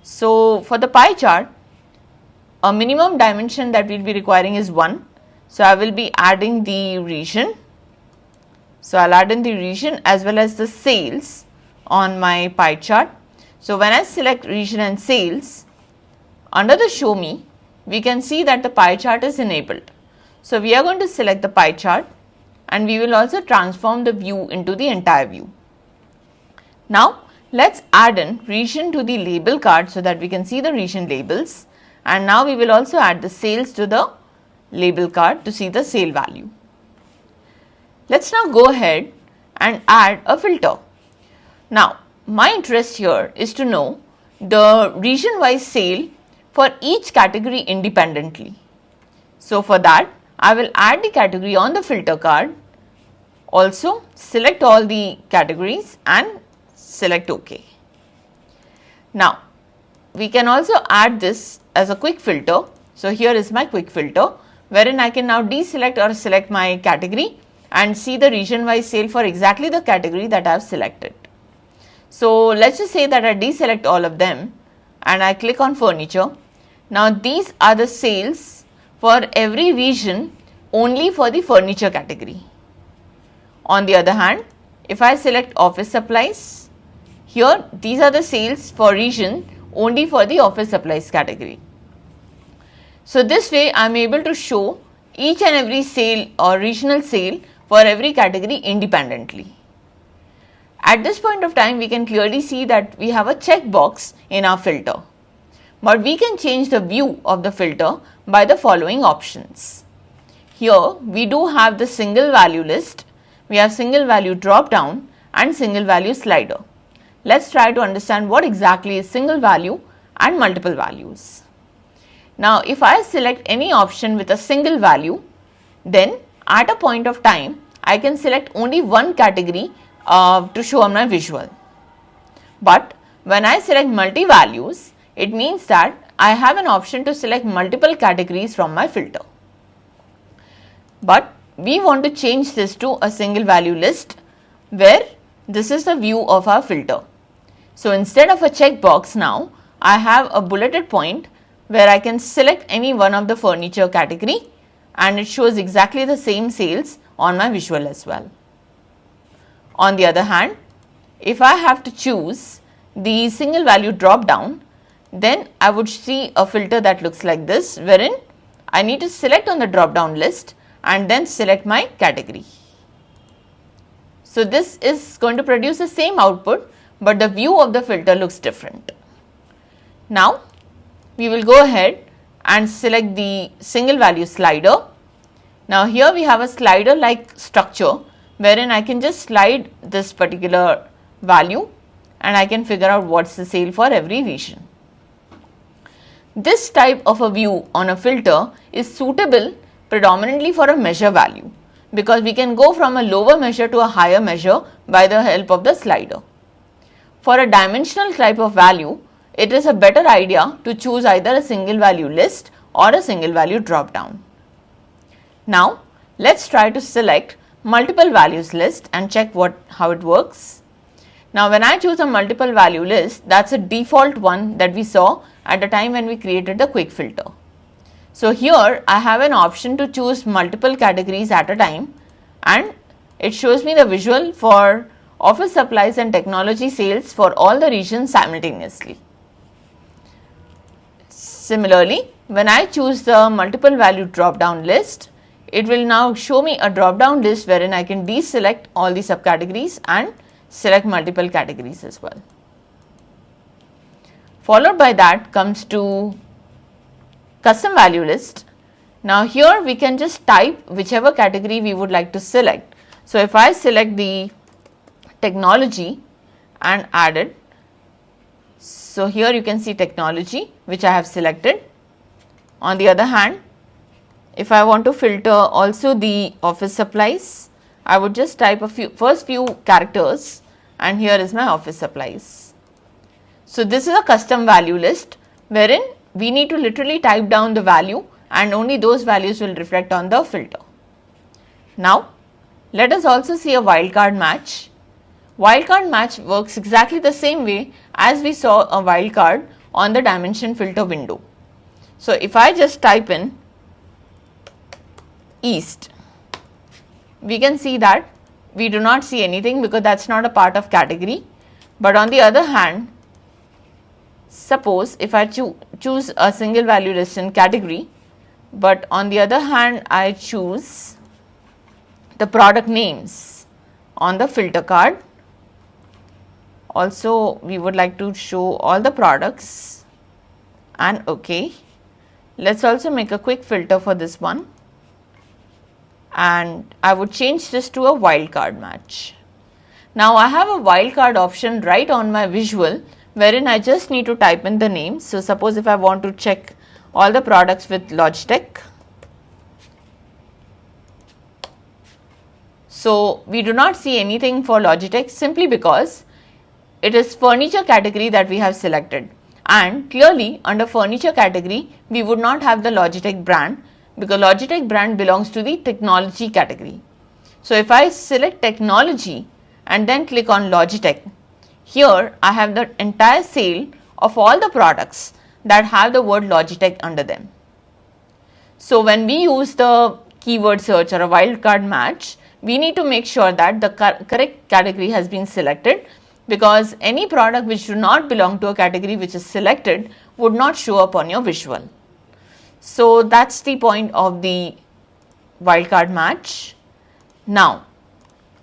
So for the pie chart, a minimum dimension that we'll be requiring is 1. So I will be adding the region. So I'll add in the region as well as the sales on my pie chart. So when I select region and sales, under the show me, we can see that the pie chart is enabled. So we are going to select the pie chart and we will also transform the view into the entire view. Now let's add in region to the label card so that we can see the region labels, and now we will also add the sales to the label card to see the sale value. Let's now go ahead and add a filter. Now my interest here is to know the region wise sale for each category independently. So for that I will add the category on the filter card, also select all the categories and select OK. Now we can also add this as a quick filter. So here is my quick filter, wherein I can now deselect or select my category and see the region wise sale for exactly the category that I have selected. So let's just say that I deselect all of them and I click on furniture. Now these are the sales for every region only for the furniture category. On the other hand, if I select office supplies, here these are the sales for region only for the office supplies category. So this way I am able to show each and every sale or regional sale for every category independently. At this point of time we can clearly see that we have a checkbox in our filter, but we can change the view of the filter by the following options. Here we do have the single value list, we have single value drop down and single value slider. Let's try to understand what exactly is single value and multiple values. Now if I select any option with a single value, then at a point of time I can select only one category to show on my visual. But when I select multi values, it means that I have an option to select multiple categories from my filter. But we want to change this to a single value list where this is the view of our filter. So instead of a checkbox, now I have a bulleted point where I can select any one of the furniture category and it shows exactly the same sales on my visual as well. On the other hand, if I have to choose the single value drop down, then I would see a filter that looks like this, wherein I need to select on the drop down list and then select my category. So this is going to produce the same output, but the view of the filter looks different. Now we will go ahead and select the single value slider. Now here we have a slider like structure wherein I can just slide this particular value and I can figure out what's the sale for every region. This type of a view on a filter is suitable predominantly for a measure value, because we can go from a lower measure to a higher measure by the help of the slider. For a dimensional type of value, it is a better idea to choose either a single value list or a single value drop down. Now let's try to select multiple values list and check how it works. Now when I choose a multiple value list, that's a default one that we saw at the time when we created the quick filter. So here I have an option to choose multiple categories at a time, and it shows me the visual for office supplies and technology sales for all the regions simultaneously. Similarly, when I choose the multiple value drop down list, it will now show me a drop down list wherein I can deselect all the subcategories and select multiple categories as well. Followed by that comes to custom value list. Now here we can just type whichever category we would like to select. So if I select the technology and add it, so here you can see technology which I have selected. On the other hand, if I want to filter also the office supplies, I would just type first few characters, and here is my office supplies. So this is a custom value list wherein we need to literally type down the value and only those values will reflect on the filter. Now let us also see a wildcard match. Wildcard match works exactly the same way as we saw a wildcard on the dimension filter window. So if I just type in East, we can see that we do not see anything because that's not a part of category. But on the other hand, suppose if I choose a single value list in category, but on the other hand I choose the product names on the filter card. Also we would like to show all the products, and okay. Let's also make a quick filter for this one, and I would change this to a wildcard match. Now I have a wildcard option right on my visual wherein I just need to type in the name. So suppose if I want to check all the products with Logitech, so we do not see anything for Logitech simply because it is furniture category that we have selected, and clearly under furniture category we would not have the Logitech brand because Logitech brand belongs to the technology category. So if I select technology and then click on Logitech, here I have the entire sale of all the products that have the word Logitech under them. So when we use the keyword search or a wildcard match, we need to make sure that the correct category has been selected, because any product which do not belong to a category which is selected would not show up on your visual. So that's the point of the wildcard match. Now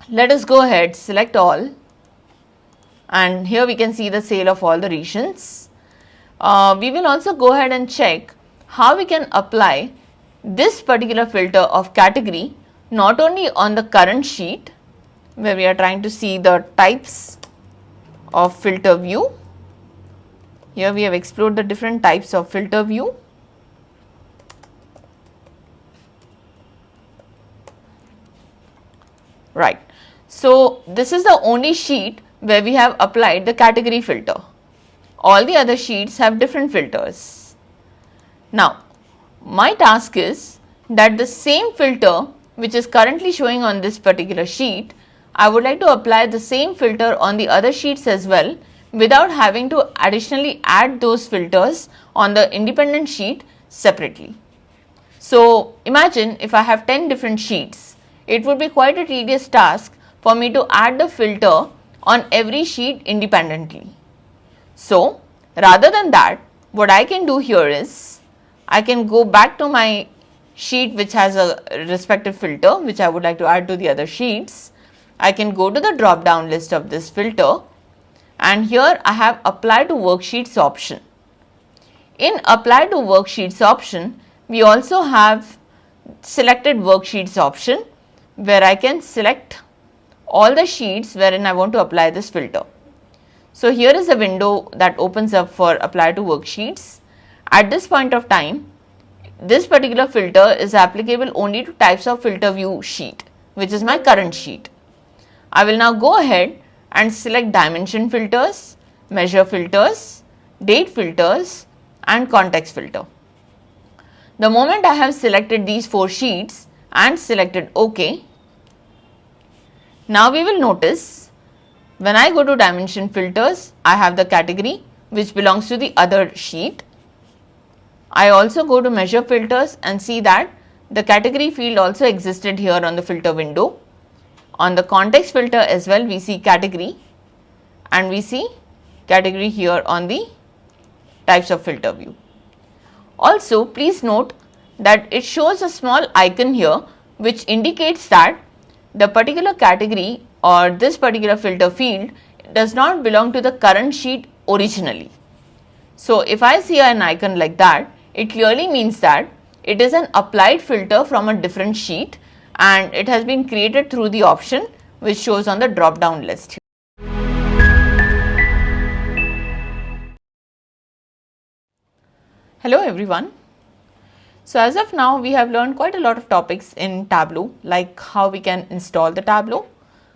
let us go ahead, select all, and here we can see the sale of all the regions. We will also go ahead and check how we can apply this particular filter of category not only on the current sheet where we are trying to see the types of filter view. Here we have explored the different types of filter view. Right. So this is the only sheet where we have applied the category filter. All the other sheets have different filters. Now my task is that the same filter which is currently showing on this particular sheet, I would like to apply the same filter on the other sheets as well without having to additionally add those filters on the independent sheet separately. So imagine if I have 10 different sheets, it would be quite a tedious task for me to add the filter on every sheet independently. So rather than that, what I can do here is I can go back to my sheet which has a respective filter which I would like to add to the other sheets. I can go to the drop down list of this filter, and here I have apply to worksheets option. In apply to worksheets option, we also have selected worksheets option where I can select all the sheets wherein I want to apply this filter. So here is a window that opens up for apply to worksheets. At this point of time, this particular filter is applicable only to types of filter view sheet, which is my current sheet. I will now go ahead and select dimension filters, measure filters, date filters, and context filter. The moment I have selected these 4 sheets and selected OK, now we will notice when I go to dimension filters, I have the category which belongs to the other sheet. I also go to measure filters and see that the category field also existed here on the filter window. On the context filter as well, we see category, and we see category here on the types of filter view. Also, please note that it shows a small icon here which indicates that the particular category or this particular filter field does not belong to the current sheet originally. So, if I see an icon like that, it clearly means that it is an applied filter from a different sheet and it has been created through the option which shows on the drop down list. Hello everyone. So as of now we have learned quite a lot of topics in Tableau, like how we can install the Tableau,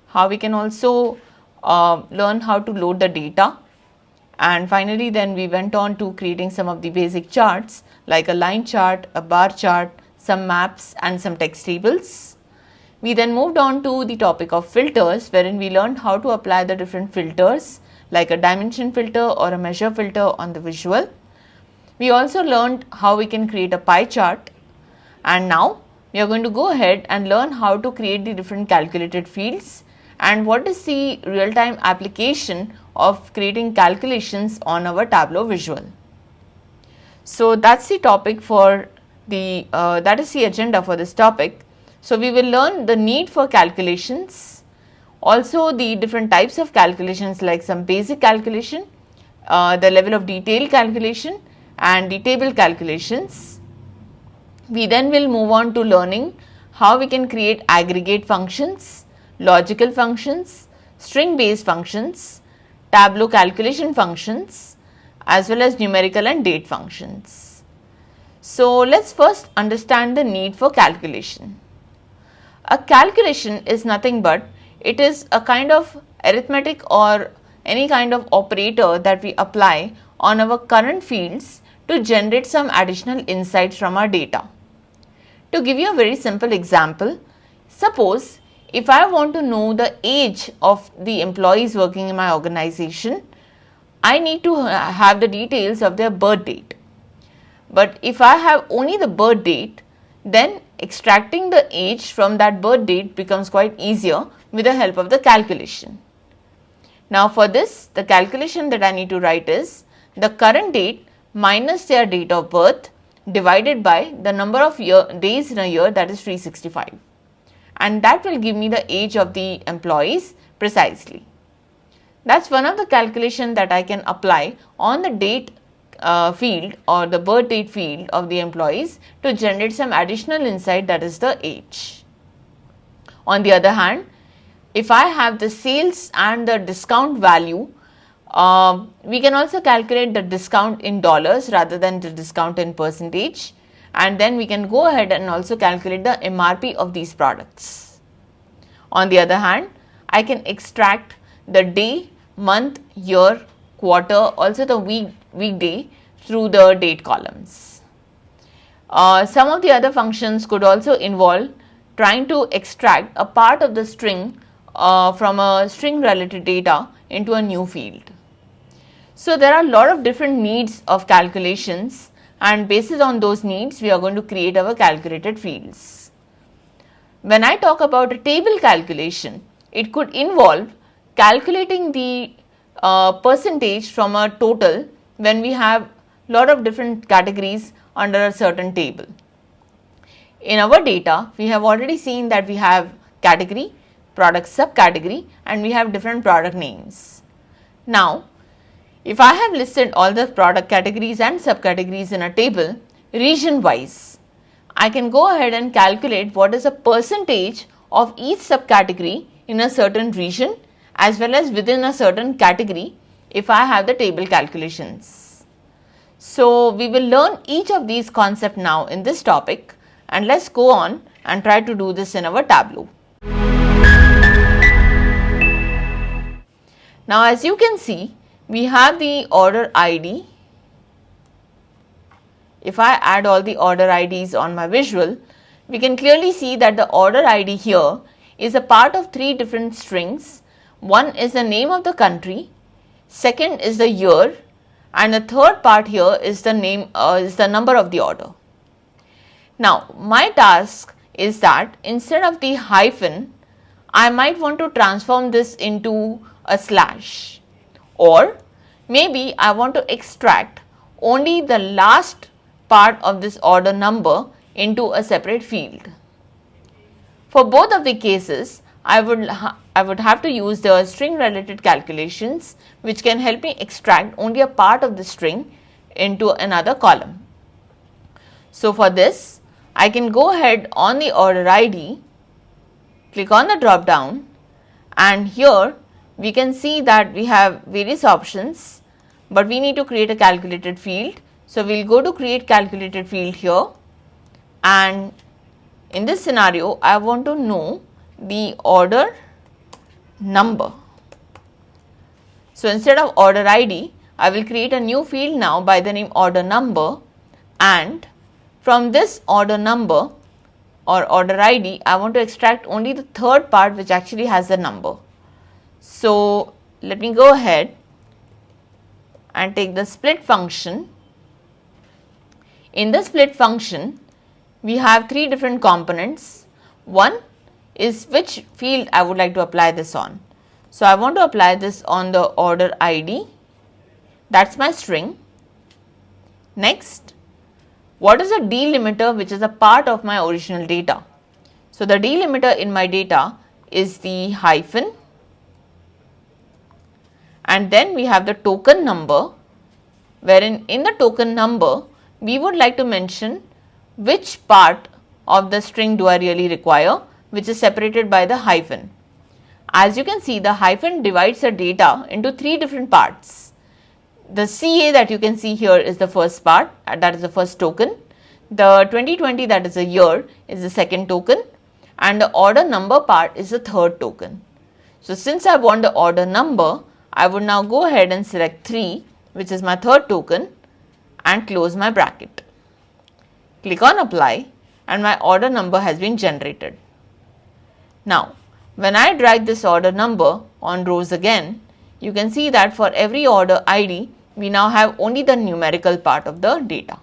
how we can also learn how to load the data, and finally then we went on to creating some of the basic charts like a line chart, a bar chart, some maps and some text tables. We then moved on to the topic of filters, wherein we learned how to apply the different filters like a dimension filter or a measure filter on the visual. We also learned how we can create a pie chart, and now we are going to go ahead and learn how to create the different calculated fields and what is the real-time application of creating calculations on our Tableau visual. So that's the topic for the that is the agenda for this topic. So we will learn the need for calculations, also the different types of calculations like some basic calculation, the level of detail calculation and the table calculations. We then will move on to learning how we can create aggregate functions, logical functions, string based functions, Tableau calculation functions, as well as numerical and date functions. So let's first understand the need for calculation. A calculation is nothing but it is a kind of arithmetic or any kind of operator that we apply on our current fields to generate some additional insights from our data. To give you a very simple example, suppose if I want to know the age of the employees working in my organization, I need to have the details of their birth date. But if I have only the birth date, then extracting the age from that birth date becomes quite easier with the help of the calculation. Now for this, the calculation that I need to write is the current date minus their date of birth divided by the number of days in a year, that is 365, and that will give me the age of the employees precisely. That's one of the calculation that I can apply on the date field or the birth date field of the employees to generate some additional insight, that is the age. On the other hand, if I have the sales and the discount value, we can also calculate the discount in dollars rather than the discount in percentage, and then we can go ahead and also calculate the MRP of these products. On the other hand, I can extract the day, month, year, quarter, also the weekday through the date columns. Some of the other functions could also involve trying to extract a part of the string from a string related data into a new field. So there are a lot of different needs of calculations, and based on those needs we are going to create our calculated fields. When I talk about a table calculation, it could involve calculating the percentage from a total when we have lot of different categories under a certain table. In our data, we have already seen that we have category, product subcategory, and we have different product names. Now, if I have listed all the product categories and subcategories in a table region wise, I can go ahead and calculate what is the percentage of each subcategory in a certain region as well as within a certain category if I have the table calculations. So we will learn each of these concepts now in this topic, and let's go on and try to do this in our Tableau. Now as you can see, we have the order ID. If I add all the order IDs on my visual, we can clearly see that the order ID here is a part of three different strings. One is the name of the country, second is the year, and the third part here is the name is the number of the order. Now my task is that instead of the hyphen, I might want to transform this into a slash, or maybe I want to extract only the last part of this order number into a separate field. For both of the cases, I would have to use the string related calculations, which can help me extract only a part of the string into another column. So for this, I can go ahead on the order ID, click on the drop down, and here we can see that we have various options, but we need to create a calculated field. So we'll go to create calculated field here, and in this scenario I want to know the order number. So instead of order ID, I will create a new field now by the name order number, and from this order number or order ID, I want to extract only the third part which actually has the number. So let me go ahead and take the split function. In the split function, we have three different components. One is which field I would like to apply this on. So I want to apply this on the order ID, that's my string. Next, what is a delimiter which is a part of my original data? So the delimiter in my data is the hyphen, and then we have the token number, wherein in the token number we would like to mention which part of the string do I really require, which is separated by the hyphen. As you can see, the hyphen divides the data into three different parts. The CA that you can see here is the first part, that is the first token. The 2020, that is a year, is the second token, and the order number part is the third token. So since I want the order number, I would now go ahead and select 3, which is my third token, and close my bracket. Click on apply, and my order number has been generated. Now, when I drag this order number on rows again, you can see that for every order ID, we now have only the numerical part of the data.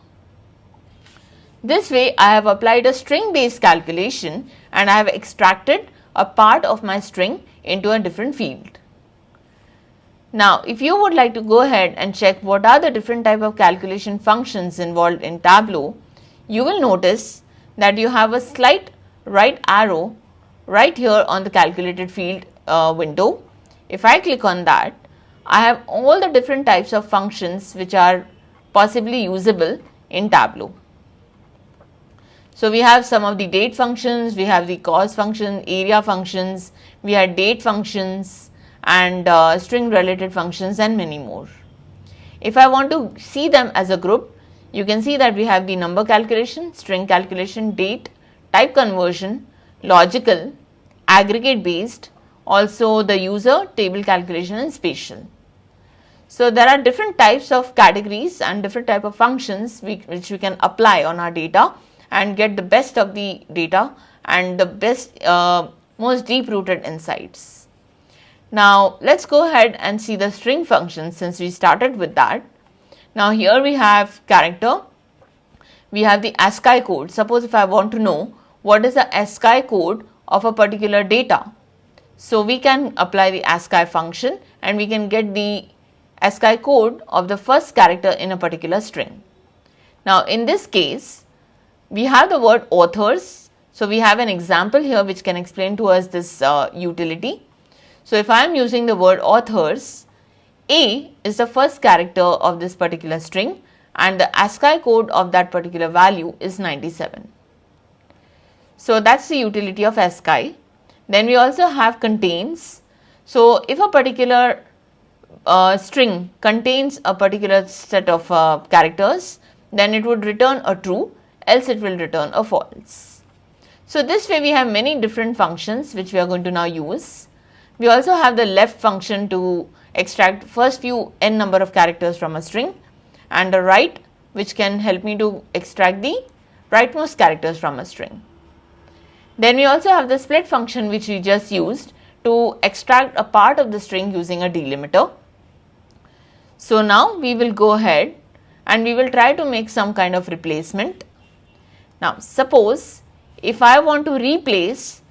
This way, I have applied a string based calculation and I have extracted a part of my string into a different field. Now, if you would like to go ahead and check what are the different type of calculation functions involved in Tableau, you will notice that you have a slight right arrow right here on the calculated field window. If I click on that, I have all the different types of functions which are possibly usable in Tableau. So we have some of the date functions, we have the cost function, area functions, we have date functions, and string related functions, and many more. If I want to see them as a group, you can see that we have the number calculation, string calculation, date, type conversion, logical, aggregate based, also the user, table calculation, and spatial. So there are different types of categories and different type of functions which we can apply on our data and get the best of the data and the best, most deep rooted insights. Now let's go ahead and see the string function since we started with that. Now here we have character, we have the ASCII code. Suppose if I want to know what is the ASCII code of a particular data, so we can apply the ASCII function and we can get the ASCII code of the first character in a particular string. Now in this case, we have the word authors. So we have an example here which can explain to us this utility. So if I am using the word authors, A is the first character of this particular string and the ASCII code of that particular value is 97. So that's the utility of ASCII. Then we also have contains. So if a particular string contains a particular set of characters, then it would return a true, else it will return a false. So this way we have many different functions which we are going to now use. We also have the left function to extract first few n number of characters from a string, and the right which can help me to extract the rightmost characters from a string. Then we also have the split function which we just used to extract a part of the string using a delimiter. So now we will go ahead and we will try to make some kind of replacement. Now suppose if I want to replace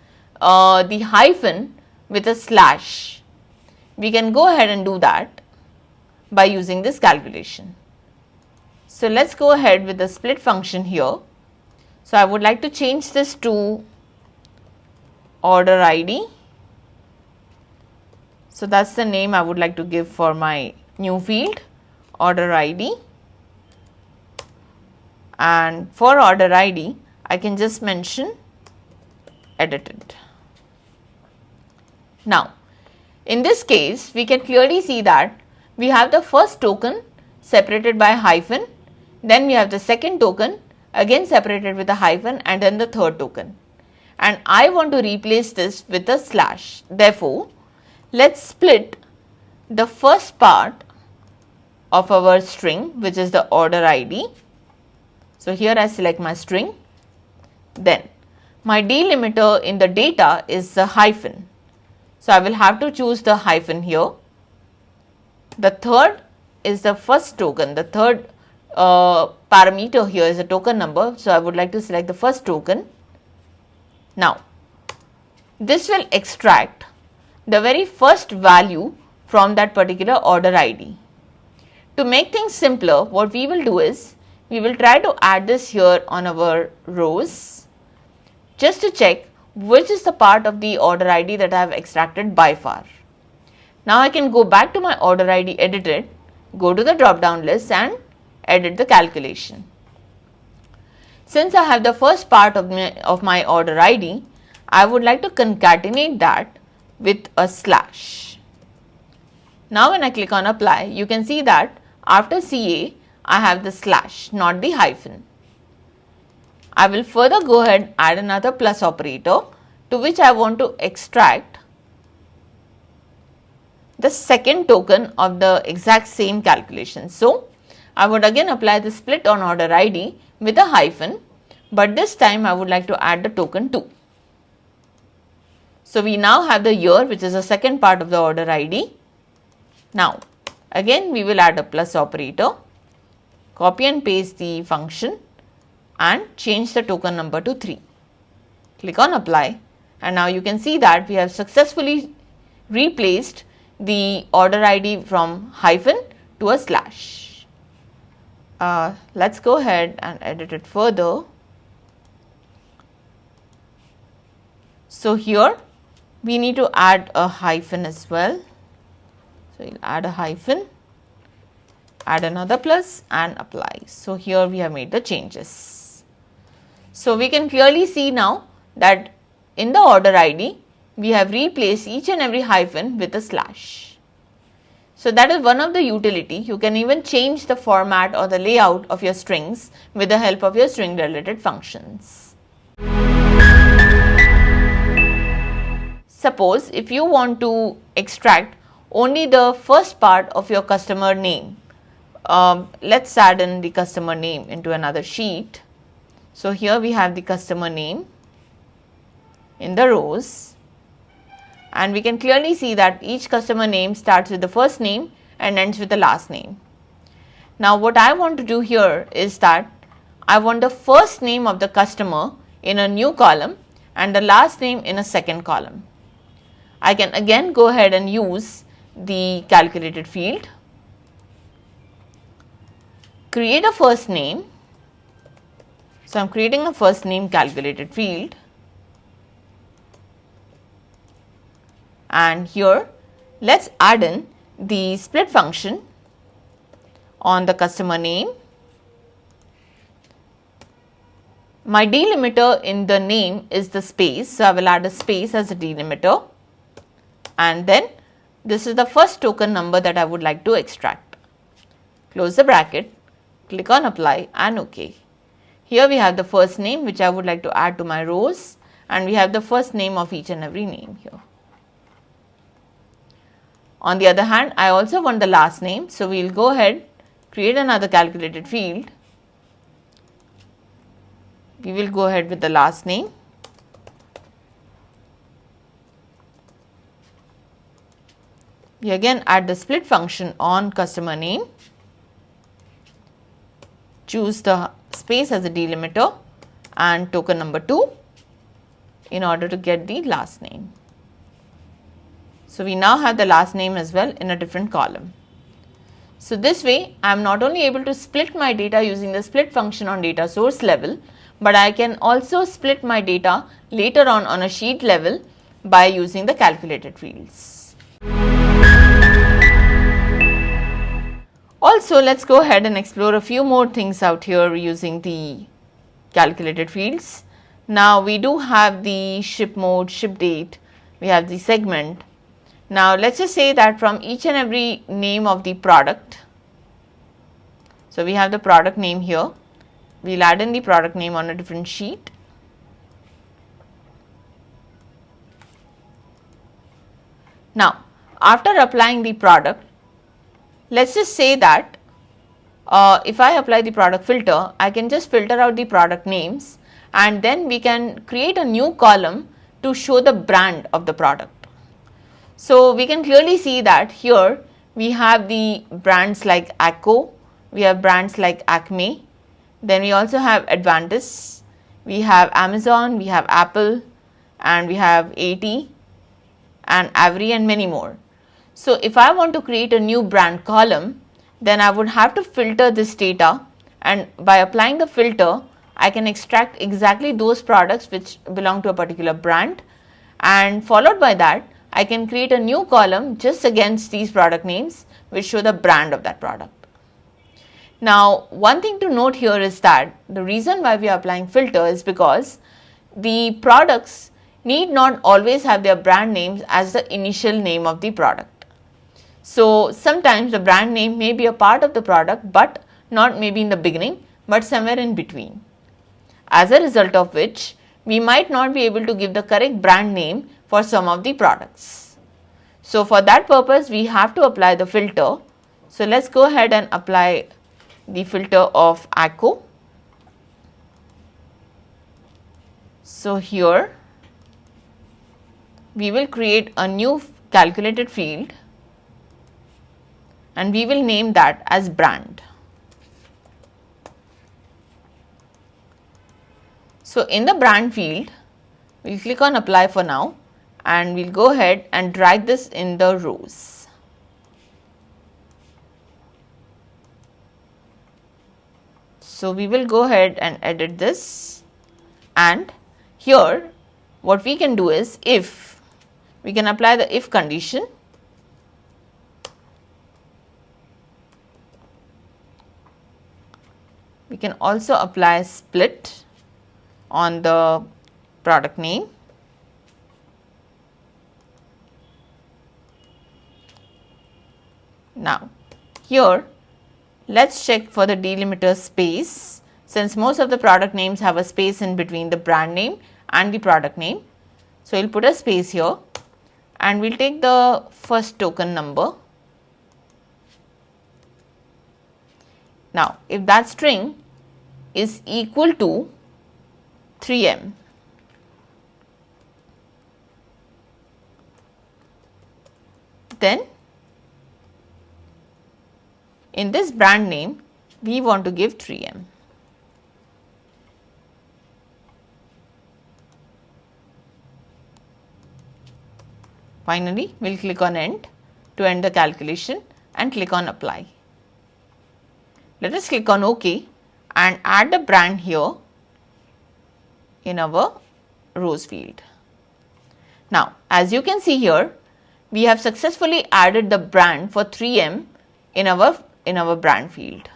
the hyphen with a slash, we can go ahead and do that by using this calculation. So let's go ahead with the split function here. So I would like to change this to order ID. So that's the name I would like to give for my new field, order ID. And for order ID, I can just mention edited. Now, in this case, we can clearly see that we have the first token separated by a hyphen, then we have the second token again separated with a hyphen, and then the third token. And I want to replace this with a slash. Therefore, let's split the first part of our string, which is the order ID. So here I select my string. Then my delimiter in the data is the hyphen. So I will have to choose the hyphen here. The third is the first token. The third parameter here is a token number. So I would like to select the first token. Now, this will extract the very first value from that particular order ID. To make things simpler, what we will do is, we will try to add this here on our rows just to check which is the part of the order ID that I have extracted by far. Now I can go back to my order ID edited, go to the drop down list and edit the calculation. Since I have the first part of my order ID, I would like to concatenate that with a slash. Now when I click on apply, you can see that after CA, I have the slash, not the hyphen. I will further go ahead and add another plus operator to which I want to extract the second token of the exact same calculation. So I would again apply the split on order ID with a hyphen, but this time I would like to add the token 2. So we now have the year, which is the second part of the order ID. Now again we will add a plus operator, copy and paste the function and change the token number to 3. Click on apply and now you can see that we have successfully replaced the order ID from hyphen to a slash. Let's go ahead and edit it further. So here we need to add a hyphen as well. So we'll add a hyphen, add another plus and apply. So here we have made the changes. So we can clearly see now that in the order ID, we have replaced each and every hyphen with a slash. So that is one of the utility. You can even change the format or the layout of your strings with the help of your string related functions. Suppose if you want to extract only the first part of your customer name. Let's add in the customer name into another sheet. So here we have the customer name in the rows and we can clearly see that each customer name starts with the first name and ends with the last name. Now what I want to do here is that I want the first name of the customer in a new column and the last name in a second column. I can again go ahead and use the calculated field, create a first name. So I'm creating a first name calculated field and here let's add in the split function on the customer name. My delimiter in the name is the space, so I will add a space as a delimiter and then this is the first token number that I would like to extract. Close the bracket, click on apply and OK. Here we have the first name which I would like to add to my rows and we have the first name of each and every name here. On the other hand, I also want the last name, so we will go ahead, create another calculated field. We will go ahead with the last name. We again add the split function on customer name, choose the space as a delimiter and token number 2 in order to get the last name. So we now have the last name as well in a different column. So this way I am not only able to split my data using the split function on data source level, but I can also split my data later on a sheet level by using the calculated fields. Also, let's go ahead and explore a few more things out here using the calculated fields. Now we do have the ship mode, ship date, we have the segment. Now let's just say that from each and every name of the product, so we have the product name here, we'll add in the product name on a different sheet. Now after applying the product, let's just say that if I apply the product filter, I can just filter out the product names, and then we can create a new column to show the brand of the product. So we can clearly see that here we have the brands like Acco, we have brands like Acme, then we also have Advantis, we have Amazon, we have Apple, and we have AT and Avery and many more. So if I want to create a new brand column, then I would have to filter this data, and by applying the filter I can extract exactly those products which belong to a particular brand, and followed by that I can create a new column just against these product names which show the brand of that product. Now one thing to note here is that the reason why we are applying filter is because the products need not always have their brand names as the initial name of the product. So sometimes the brand name may be a part of the product, but not maybe in the beginning, but somewhere in between. As a result of which, we might not be able to give the correct brand name for some of the products. So for that purpose, we have to apply the filter. So let's go ahead and apply the filter of Acco. So here we will create a new calculated field, and we will name that as brand. So in the brand field, we'll click on apply for now, and we'll go ahead and drag this in the rows. So we will go ahead and edit this, and here what we can do is, if we can apply the if condition, we can also apply split on the product name. Now here let's check for the delimiter space, since most of the product names have a space in between the brand name and the product name. So we'll put a space here, and we'll take the first token number. Now if that string is equal to 3m, then in this brand name we want to give 3m. Finally, we'll click on end to end the calculation and click on apply. Let us click on OK and add the brand here in our rows field. Now as you can see here, we have successfully added the brand for 3m in our brand field.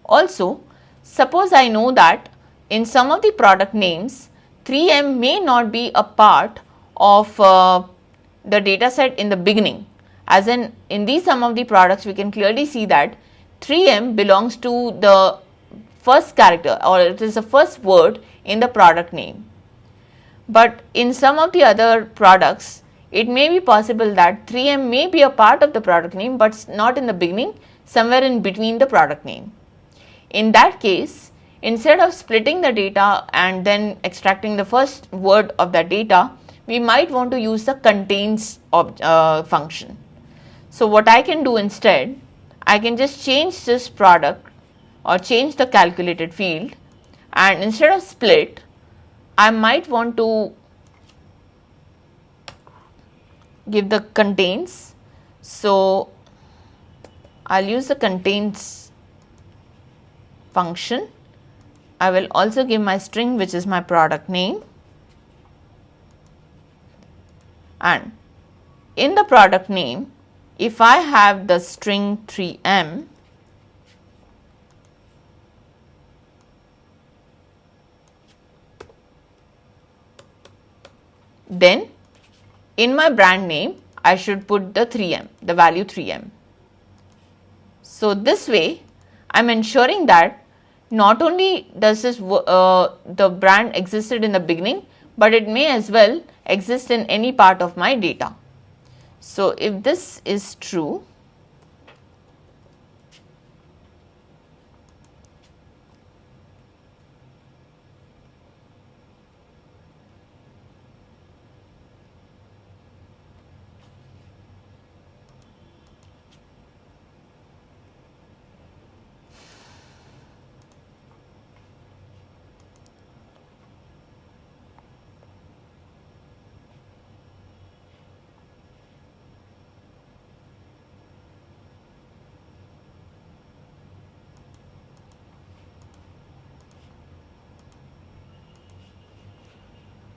Also, suppose I know that in some of the product names 3m may not be a part of the data set in the beginning, as in these some of the products we can clearly see that 3m belongs to the first character, or it is the first word in the product name. But in some of the other products, it may be possible that 3m may be a part of the product name but not in the beginning, somewhere in between the product name. In that case, instead of splitting the data and then extracting the first word of that data, we might want to use the contains function. So what I can do instead, I can just change this product or change the calculated field, and instead of split, I might want to give the contains. So I'll use the contains function. I will also give my string, which is my product name, and in the product name, if I have the string 3m, then in my brand name I should put the 3m, the value 3m. So this way I'm ensuring that not only does this the brand existed in the beginning, but it may as well exist in any part of my data. So if this is true,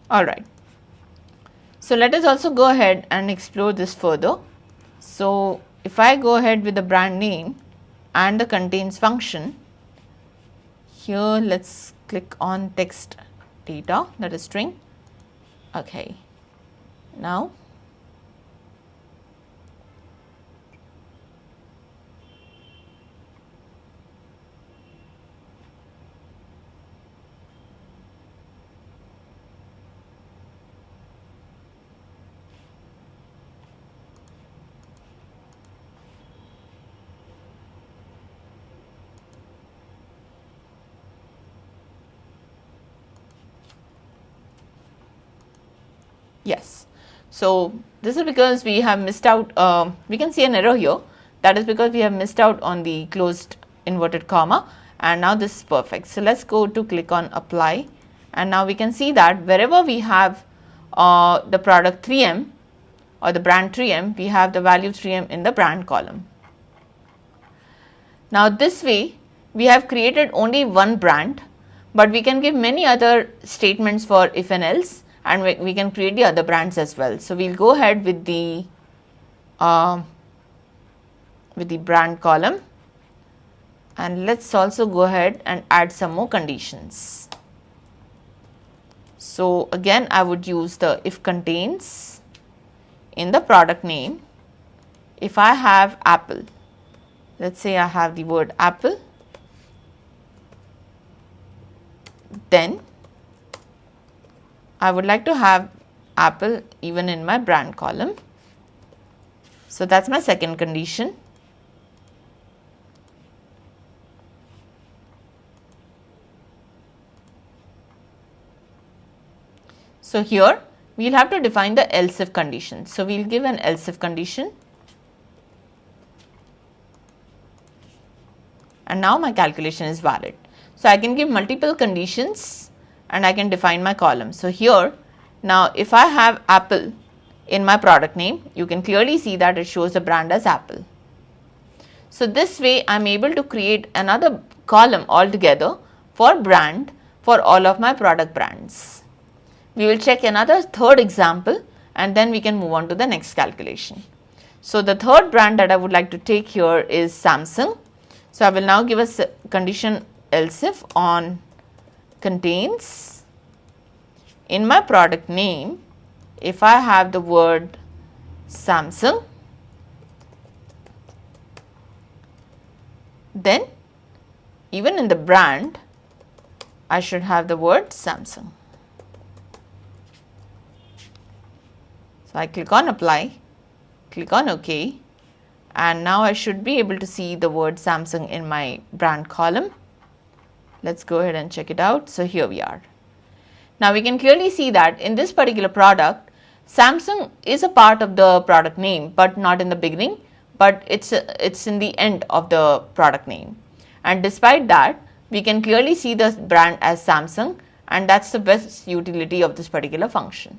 alright. So let us also go ahead and explore this further. So if I go ahead with the brand name and the contains function, here let's click on text data, that is string. Okay, now yes. So this is because we have missed out, we can see an error here. That is because we have missed out on the closed inverted comma, and now this is perfect. So let's go to click on apply, and now we can see that wherever we have the product 3m or the brand 3m, we have the value 3m in the brand column. Now this way we have created only one brand, but we can give many other statements for if and else, and we can create the other brands as well. So we'll go ahead with the brand column, and let's also go ahead and add some more conditions. So again I would use the if contains in the product name. If I have apple, let's say I have the word apple, then I would like to have apple even in my brand column. So that's my second condition. So here we'll have to define the else if condition. So we'll give an else if condition, and now my calculation is valid. So I can give multiple conditions and I can define my column. So here now if I have apple in my product name, you can clearly see that it shows the brand as apple. So this way I'm able to create another column altogether for brand for all of my product brands. We will check another third example and then we can move on to the next calculation. So the third brand that I would like to take here is Samsung. So I will now give a condition else if on contains in my product name. If I have the word Samsung, then even in the brand I should have the word Samsung. So I click on apply, click on OK, and now I should be able to see the word Samsung in my brand column. Let's go ahead and check it out. So here we are. Now we can clearly see that in this particular product, Samsung is a part of the product name, but not in the beginning, but it's in the end of the product name. And despite that, we can clearly see the brand as Samsung, and that's the best utility of this particular function.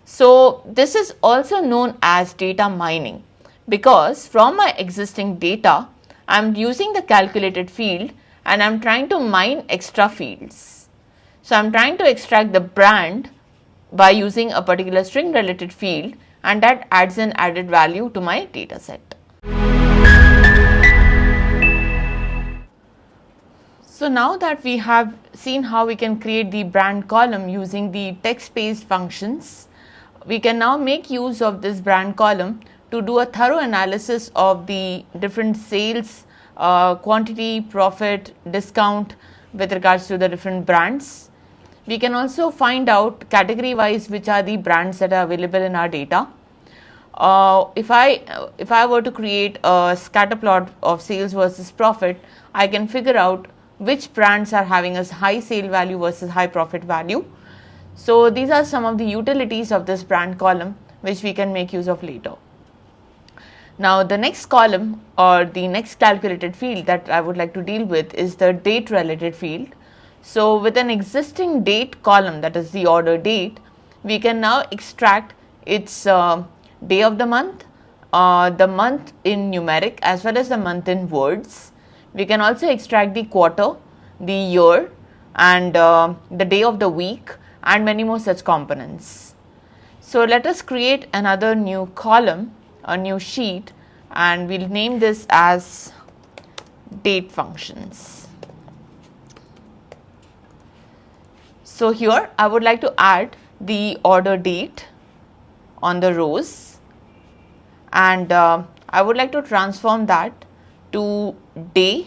So this is also known as data mining, because from my existing data, I'm using the calculated field and I'm trying to mine extra fields. So I'm trying to extract the brand by using a particular string related field, and that adds an added value to my data set. So now that we have seen how we can create the brand column using the text-based functions, we can now make use of this brand column to do a thorough analysis of the different sales, quantity, profit, discount with regards to the different brands. We can also find out category wise which are the brands that are available in our data. If I were to create a scatter plot of sales versus profit, I can figure out which brands are having a high sale value versus high profit value. So these are some of the utilities of this brand column which we can make use of later. Now the next column or the next calculated field that I would like to deal with is the date related field. So with an existing date column, that is the order date, we can now extract its day of the month in numeric as well as the month in words. We can also extract the quarter, the year, and the day of the week, and many more such components. So let us create another new column, a new sheet, and we'll name this as date functions. So here I would like to add the order date on the rows, and I would like to transform that to day,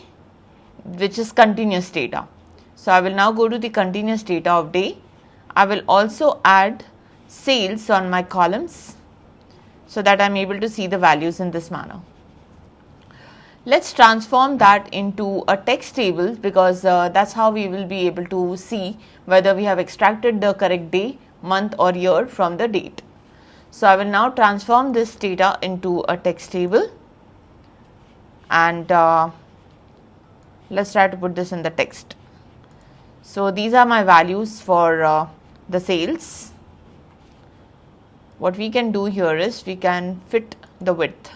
which is continuous data. So I will now go to the continuous data of day. I will also add sales on my columns so that I am able to see the values in this manner. Let's transform that into a text table, because that's how we will be able to see whether we have extracted the correct day, month or year from the date. So I will now transform this data into a text table, and let's try to put this in the text. So these are my values for the sales. What we can do here is we can fit the width.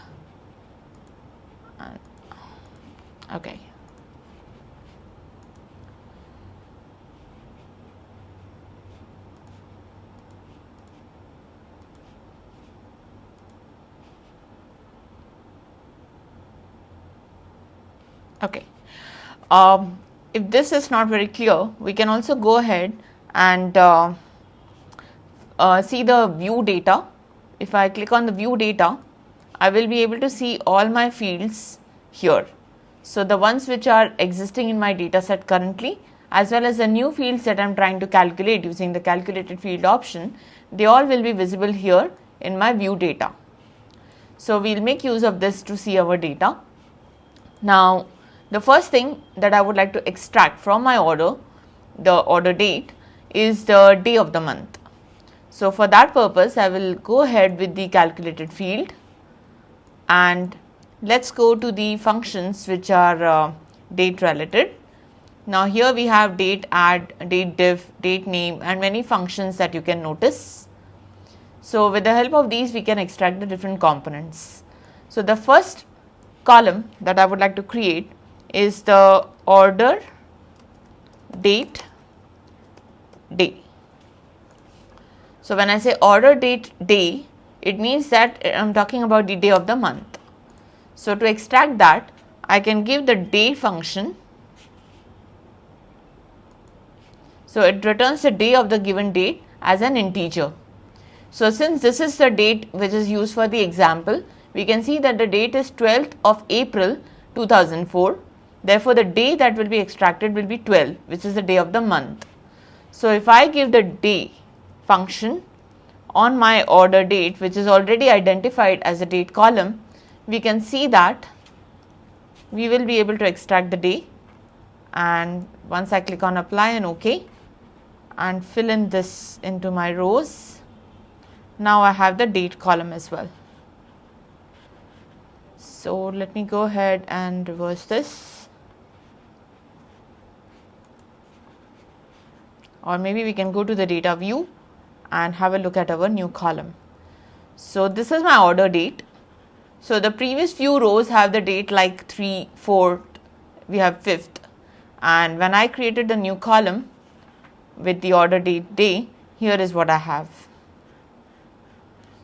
Okay. Okay. If this is not very clear, we can also go ahead and see the view data. If I click on the view data, I will be able to see all my fields here. So the ones which are existing in my data set currently, as well as the new fields that I am trying to calculate using the calculated field option, they all will be visible here in my view data. So we'll make use of this to see our data. Now the first thing that I would like to extract from my order, the order date, is the day of the month. So for that purpose, I will go ahead with the calculated field, and let's go to the functions which are date related. Now here we have date add, date diff, date name, and many functions that you can notice. So with the help of these, we can extract the different components. So the first column that I would like to create is the order date day. So when I say order date day, it means that I am talking about the day of the month. So to extract that, I can give the day function. So it returns the day of the given date as an integer. So since this is the date which is used for the example, we can see that the date is 12th of April 2004. Therefore, the day that will be extracted will be 12, which is the day of the month. So if I give the day function on my order date, which is already identified as a date column, we can see that we will be able to extract the day. And once I click on apply and OK and fill in this into my rows, now I have the date column as well. So let me go ahead and reverse this. Or maybe we can go to the data view and have a look at our new column. So this is my order date. So the previous few rows have the date like 3, 4, we have 5th, and when I created the new column with the order date day, here is what I have.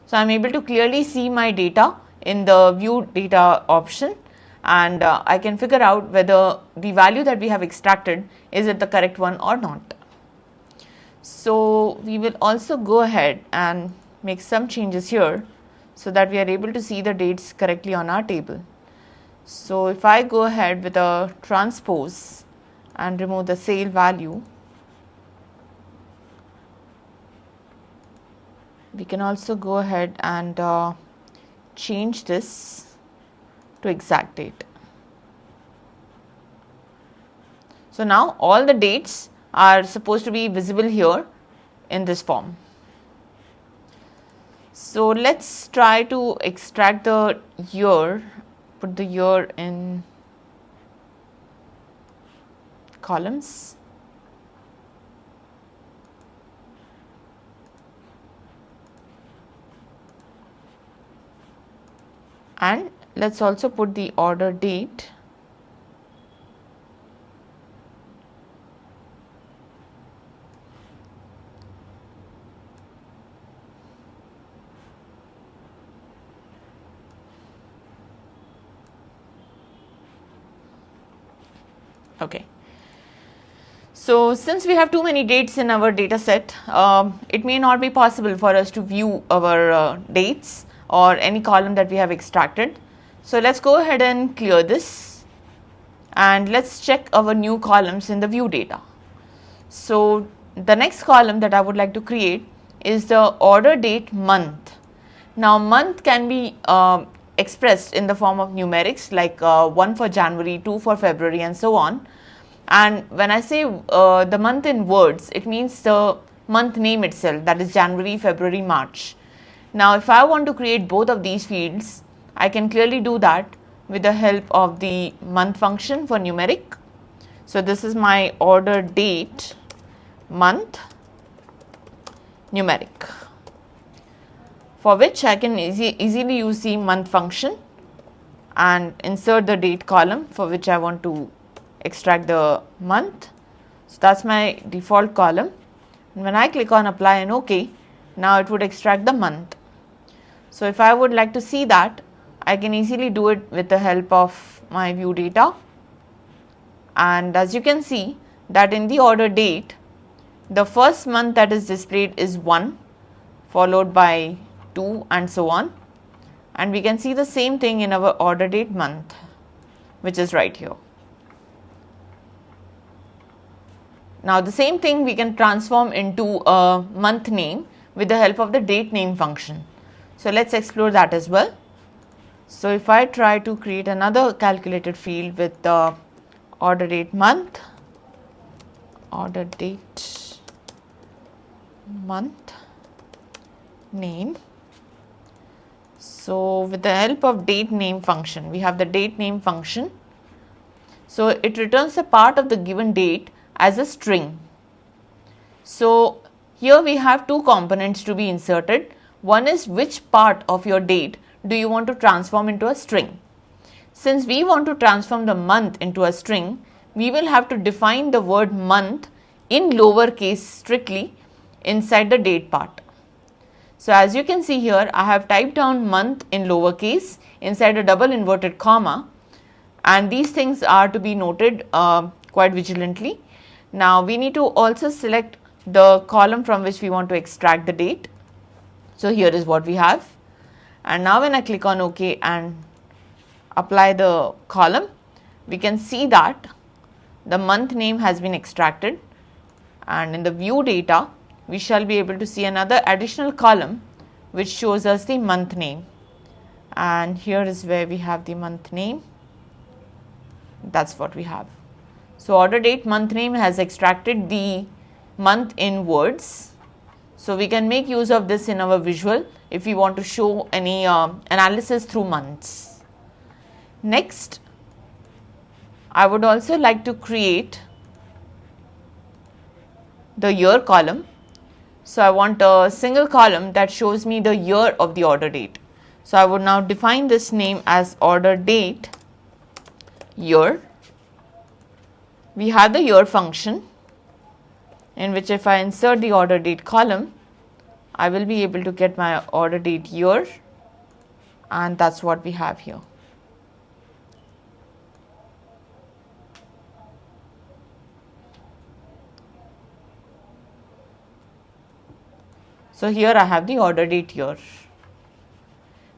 So I am able to clearly see my data in the view data option, and I can figure out whether the value that we have extracted is it the correct one or not. So we will also go ahead and make some changes here so that we are able to see the dates correctly on our table. So if I go ahead with a transpose and remove the sale value, we can also go ahead and change this to exact date. So now all the dates are supposed to be visible here in this form. So let's try to extract the year, put the year in columns. And let's also put the order date. Okay. So since we have too many dates in our data set, it may not be possible for us to view our dates or any column that we have extracted. So let's go ahead and clear this, and let's check our new columns in the view data. So the next column that I would like to create is the order date month. Now month can be expressed in the form of numerics like 1 for January, 2 for February, and so on. And when I say the month in words, it means the month name itself, that is January, February, March. Now if I want to create both of these fields, I can clearly do that with the help of the month function for numeric. So this is my order date month numeric, for which I can easily use the month function and insert the date column for which I want to extract the month. So that's my default column, and when I click on apply and OK, now it would extract the month. So if I would like to see that, I can easily do it with the help of my view data, and as you can see that in the order date, the first month that is displayed is 1, followed by 2, and so on, and we can see the same thing in our order date month, which is right here. Now the same thing we can transform into a month name with the help of the date name function. So let's explore that as well. So if I try to create another calculated field with the order date month, order date month name. So with the help of date name function, we have the date name function. So it returns a part of the given date as a string. So here we have two components to be inserted. One is which part of your date do you want to transform into a string. Since we want to transform the month into a string, we will have to define the word month in lowercase strictly inside the date part. So as you can see here, I have typed down month in lowercase inside a double inverted comma, and these things are to be noted quite vigilantly. Now we need to also select the column from which we want to extract the date. So here is what we have, and now when I click on OK and apply the column, we can see that the month name has been extracted, and in the view data we shall be able to see another additional column which shows us the month name, and here is where we have the month name. That's what we have. So order date month name has extracted the month in words. So we can make use of this in our visual if we want to show any analysis through months. Next, I would also like to create the year column. So I want a single column that shows me the year of the order date. So I would now define this name as order date year. We have the year function, in which if I insert the order date column, I will be able to get my order date year, and that's what we have here. So here I have the order date year.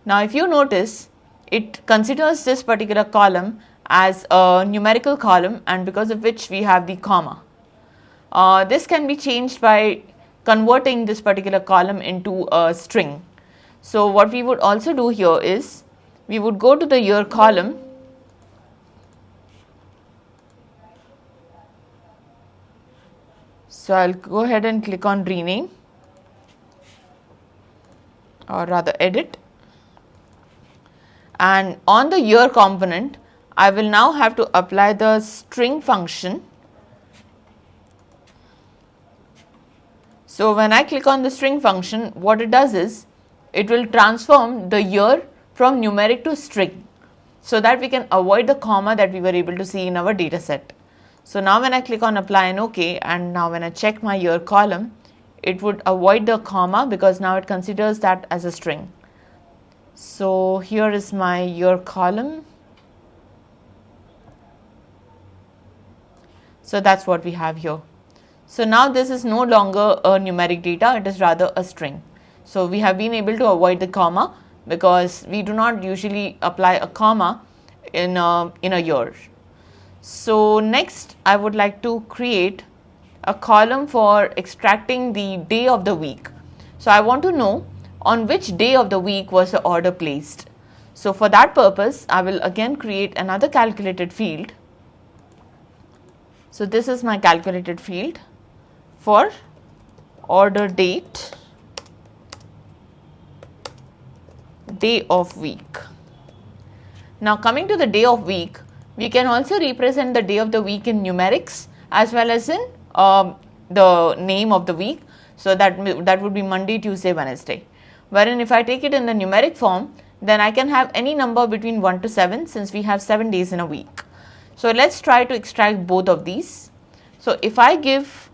Now if you notice, it considers this particular column as a numerical column, and because of which we have the comma. This can be changed by converting this particular column into a string. So what we would also do here is, we would go to the year column, so I'll go ahead and click on rename, or rather edit, and on the year component I will now have to apply the string function. So when I click on the string function, what it does is, it will transform the year from numeric to string, so that we can avoid the comma that we were able to see in our data set. So now when I click on apply and OK, and now when I check my year column, it would avoid the comma because now it considers that as a string. So here is my year column. So that's what we have here. So now this is no longer a numeric data, it is rather a string. So we have been able to avoid the comma because we do not usually apply a comma in a year. So next I would like to create a column for extracting the day of the week. So I want to know on which day of the week was the order placed. So for that purpose, I will again create another calculated field. So this is my calculated field for order date, day of week. Now coming to the day of week, we can also represent the day of the week in numerics as well as in the name of the week. So that would be Monday, Tuesday, Wednesday. Wherein if I take it in the numeric form, then I can have any number between 1 to 7, since we have 7 days in a week. So let's try to extract both of these. So if I give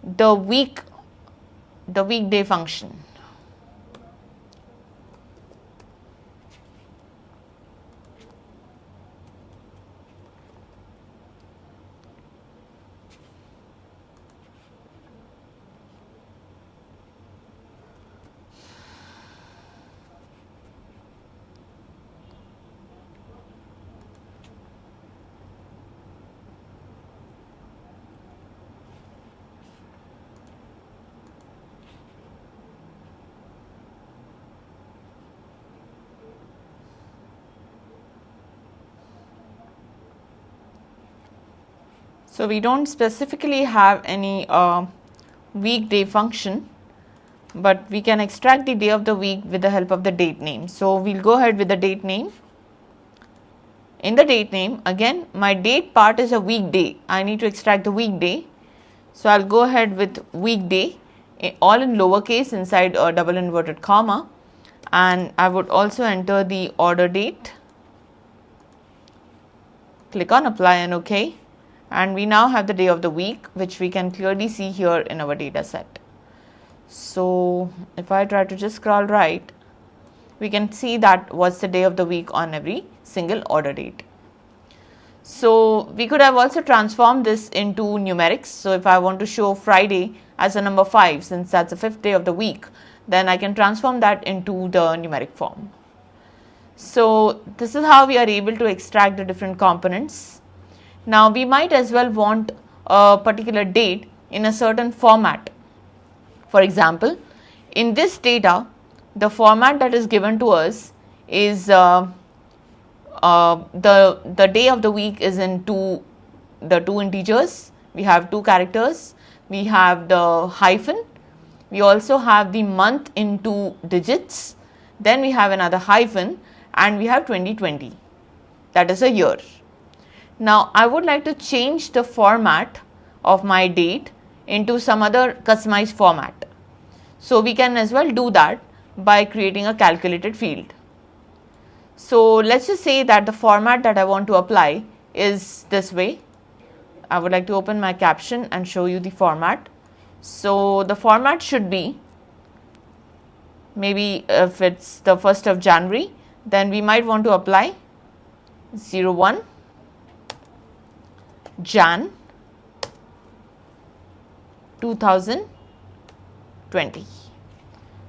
the weekday function, so we don't specifically have any weekday function, but we can extract the day of the week with the help of the date name. So we'll go ahead with the date name. In the date name, again my date part is a weekday. I need to extract the weekday. So I'll go ahead with weekday, all in lowercase inside a double inverted comma, and I would also enter the order date. Click on apply and OK. And we now have the day of the week, which we can clearly see here in our data set. So if I try to just scroll right, we can see that what's the day of the week on every single order date. So we could have also transformed this into numerics. So if I want to show Friday as a number 5, since that's the 5th day of the week, then I can transform that into the numeric form. So this is how we are able to extract the different components. Now we might as well want a particular date in a certain format. For example, in this data, the format that is given to us is the day of the week is in two integers. We have 2 characters. We have the hyphen. We also have the month in 2 digits. Then we have another hyphen, and we have 2020. That is a year. Now I would like to change the format of my date into some other customized format. So we can as well do that by creating a calculated field. So let's just say that the format that I want to apply is this way. I would like to open my caption and show you the format. So the format should be, maybe if it's the 1st of January, then we might want to apply 01 Jan 2020.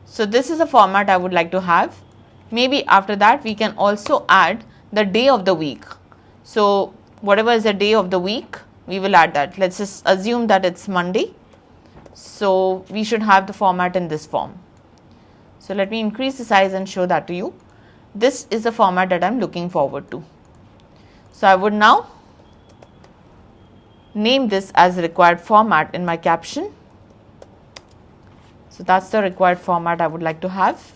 So this is a format I would like to have. Maybe after that we can also add the day of the week. So whatever is the day of the week, we will add that. Let's just assume that it's Monday. So we should have the format in this form. So let me increase the size and show that to you. This is the format that I'm looking forward to. So I would now name this as required format in my caption. So that's the required format I would like to have.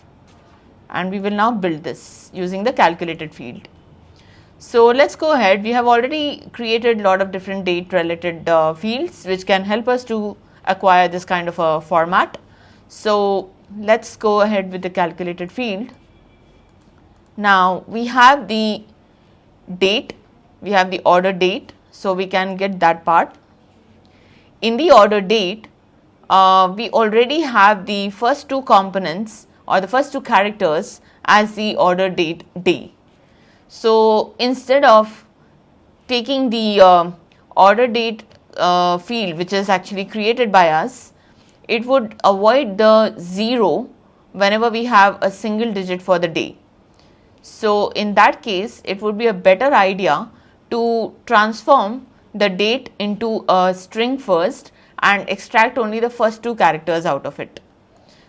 And we will now build this using the calculated field. So let's go ahead. We have already created a lot of different date related fields which can help us to acquire this kind of a format. So let's go ahead with the calculated field. Now we have the date, we have the order date, so we can get that part. In the order date, we already have the first two components or the first two characters as the order date day. So instead of taking the order date field which is actually created by us, it would avoid the 0 whenever we have a single digit for the day. So in that case, it would be a better idea to transform the date into a string first and extract only the first two characters out of it.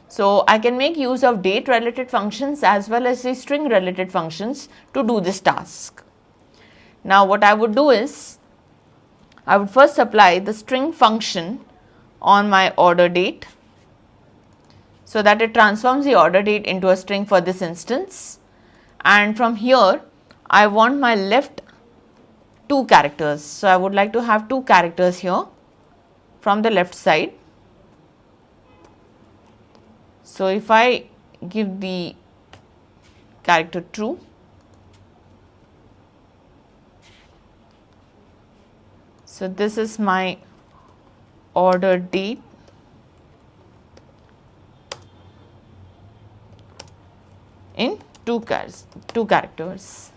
So I can make use of date related functions as well as the string related functions to do this task. Now what I would do is, I would first apply the string function on my order date so that it transforms the order date into a string for this instance. And from here, I want my left two characters. So I would like to have two characters here from the left side. So if I give the character true, so this is my order date in two characters.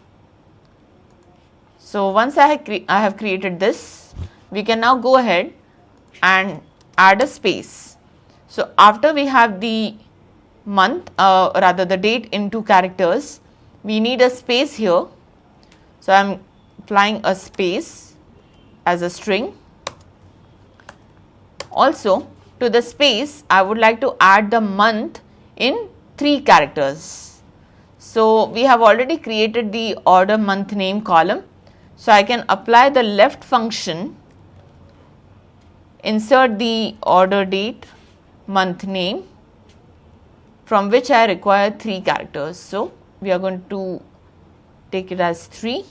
So once I have created this, we can now go ahead and add a space. So after we have the month, rather the date in two characters, we need a space here. So I am applying a space as a string. Also to the space, I would like to add the month in 3 characters. So we have already created the order month name column. So I can apply the left function, insert the order date month name, from which I require 3 characters. So we are going to take it as 3.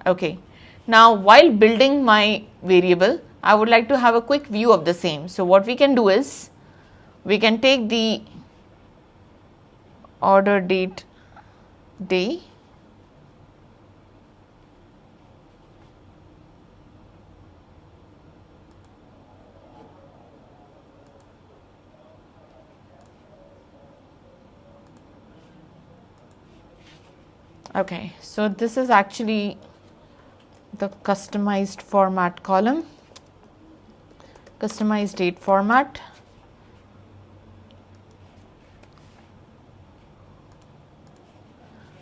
Okay. Now while building my variable, I would like to have a quick view of the same. So what we can do is, we can take the order date day, okay, so this is actually the customized format column, customized date format.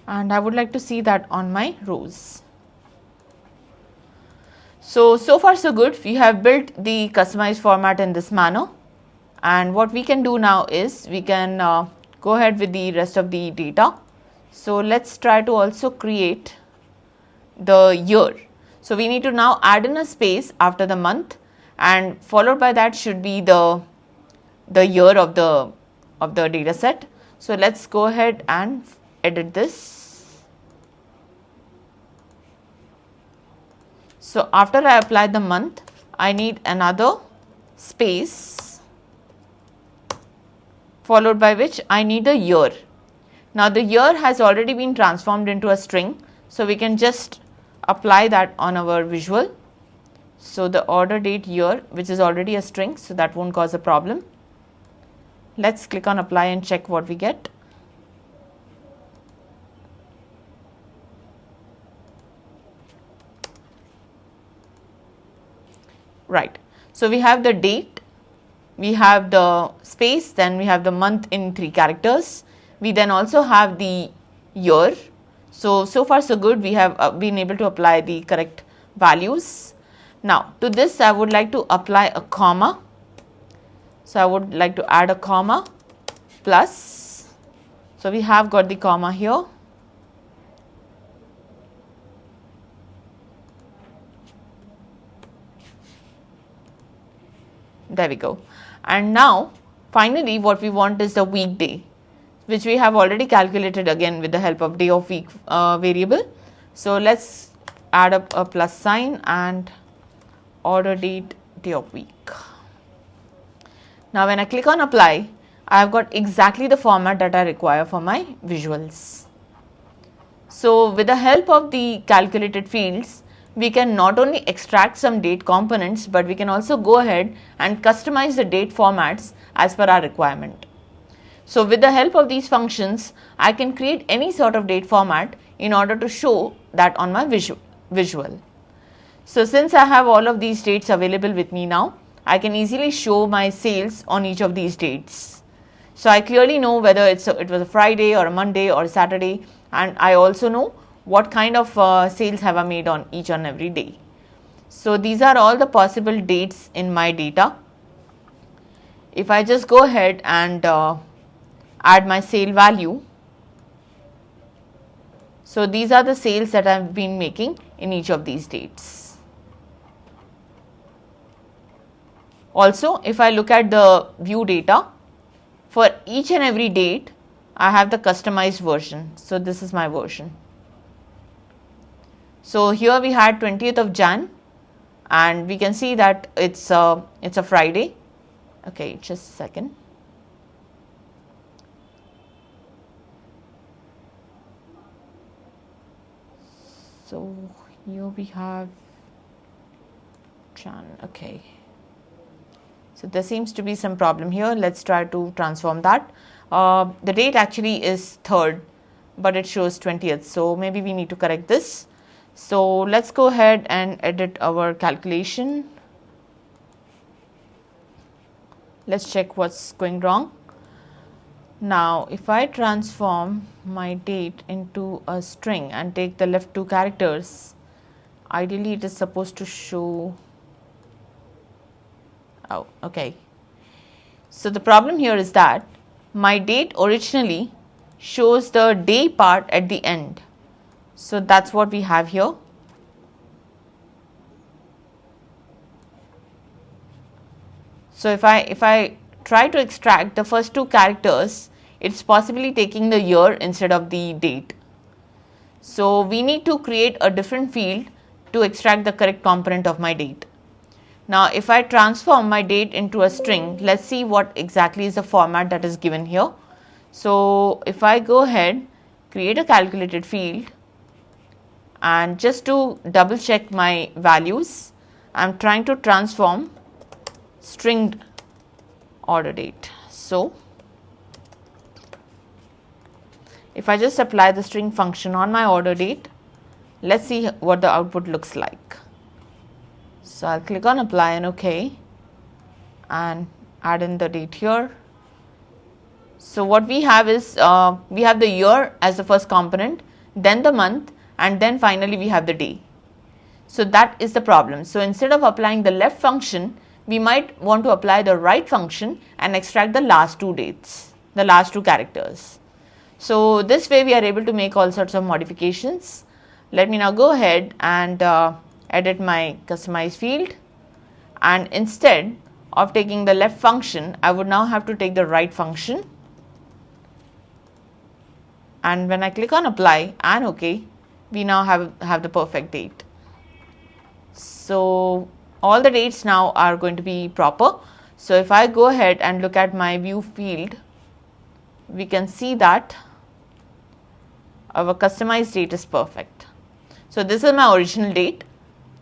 And I would like to see that on my rows. So far so good. We have built the customized format in this manner. And what we can do now is, we can go ahead with the rest of the data. So let's try to also create the year. So we need to now add in a space after the month, and followed by that should be the year of the data set. So let's go ahead and edit this. So after I apply the month, I need another space followed by which I need a year. Now the year has already been transformed into a string, so we can just apply that on our visual. So the order date year, which is already a string, so that won't cause a problem. Let's click on apply and check what we get. Right, so we have the date, we have the space, then we have the month in 3 characters. We then also have the year. So far so good, we have been able to apply the correct values. Now to this I would like to apply a comma. So I would like to add a comma plus. So we have got the comma here. There we go. And now finally what we want is the weekday, which we have already calculated again with the help of day of week variable. So let's add up a plus sign and order date day of week. Now when I click on apply, I have got exactly the format that I require for my visuals. So with the help of the calculated fields, we can not only extract some date components, but we can also go ahead and customize the date formats as per our requirement. So with the help of these functions, I can create any sort of date format in order to show that on my visual. So since I have all of these dates available with me now, I can easily show my sales on each of these dates. So I clearly know whether it was a Friday or a Monday or a Saturday, and I also know what kind of sales have I made on each and every day. So these are all the possible dates in my data. If I just go ahead and add my sale value, so these are the sales that I've been making in each of these dates. Also, if I look at the view data, for each and every date, I have the customized version. So this is my version. So here we had 20th of Jan, and we can see that it's a Friday. Okay, just a second. So here we have Jan. Okay. So there seems to be some problem here. Let's try to transform that. The date actually is 3rd, but it shows 20th. So maybe we need to correct this. So let's go ahead and edit our calculation. Let's check what's going wrong. Now if I transform my date into a string and take the left 2 characters, ideally it is supposed to show. Oh, okay. So the problem here is that my date originally shows the day part at the end. So that's what we have here. So if I try to extract the first 2 characters, it's possibly taking the year instead of the date. So we need to create a different field to extract the correct component of my date. Now if I transform my date into a string, let's see what exactly is the format that is given here. So if I go ahead, create a calculated field, and just to double check my values, I'm trying to transform stringed order date. So if I just apply the string function on my order date, let's see what the output looks like. So I'll click on apply and OK, and add in the date here. So what we have is we have the year as the first component, then the month, and then finally we have the day. So that is the problem. So instead of applying the left function, we might want to apply the right function and extract the last 2 dates, the last 2 characters. So this way we are able to make all sorts of modifications. Let me now go ahead and edit my customized field, and instead of taking the left function, I would now have to take the right function. And when I click on apply and OK, we now have the perfect date. So all the dates now are going to be proper. So if I go ahead and look at my view field, we can see that our customized date is perfect. So this is my original date,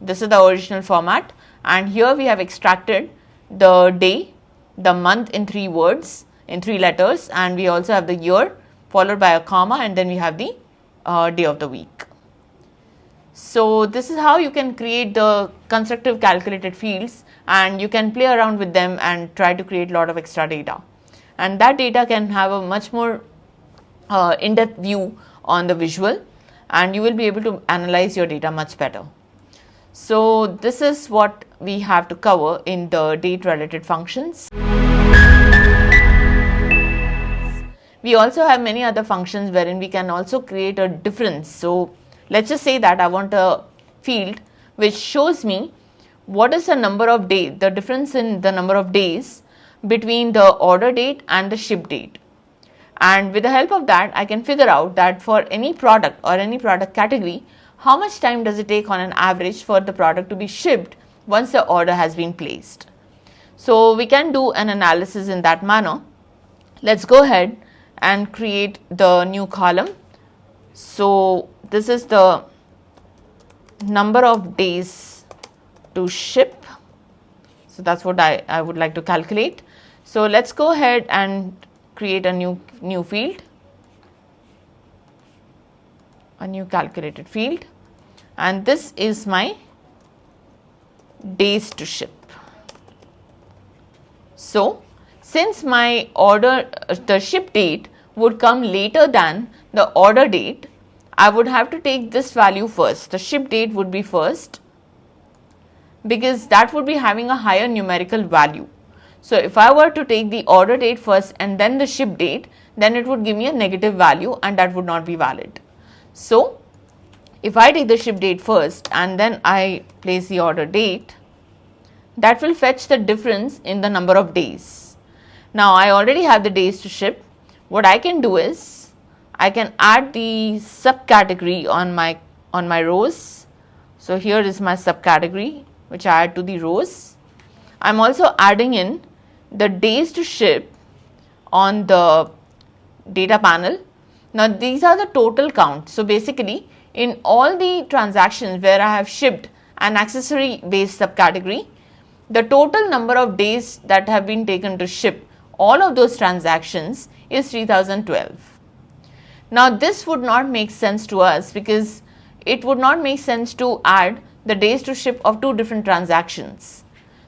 this is the original format, and here we have extracted the day, the month in 3 words, in 3 letters, and we also have the year followed by a comma, and then we have the day of the week. So this is how you can create the constructive calculated fields, and you can play around with them and try to create a lot of extra data, and that data can have a much more in-depth view on the visual, and you will be able to analyze your data much better. So this is what we have to cover in the date related functions. We also have many other functions wherein we can also create a difference. So let's just say that I want a field which shows me what is the number of days, the difference in the number of days between the order date and the ship date. And with the help of that, I can figure out that for any product or any product category, how much time does it take on an average for the product to be shipped once the order has been placed. So we can do an analysis in that manner. Let's go ahead and create the new column. So this is the number of days to ship. So that's what I would like to calculate. So let's go ahead and create a new field, a new calculated field, and this is my days to ship. So since my order, the ship date would come later than the order date, I would have to take this value first. The ship date would be first because that would be having a higher numerical value. So if I were to take the order date first and then the ship date, then it would give me a negative value and that would not be valid. So if I take the ship date first and then I place the order date, that will fetch the difference in the number of days. Now I already have the days to ship. What I can do is I can add the subcategory on my rows. So here is my subcategory which I add to the rows. I'm also adding in the days to ship on the data panel. Now these are the total count. So basically in all the transactions where I have shipped an accessory based subcategory, the total number of days that have been taken to ship all of those transactions is 3012. Now this would not make sense to us because it would not make sense to add the days to ship of 2 different transactions.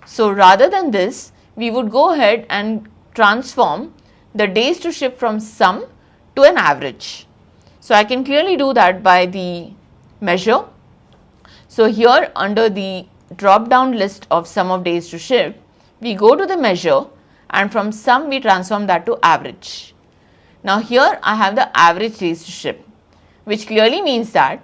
So rather than this, we would go ahead and transform the days to ship from sum to an average. So I can clearly do that by the measure. So here under the drop down list of sum of days to ship, we go to the measure and from sum we transform that to average. Now here I have the average days to ship, which clearly means that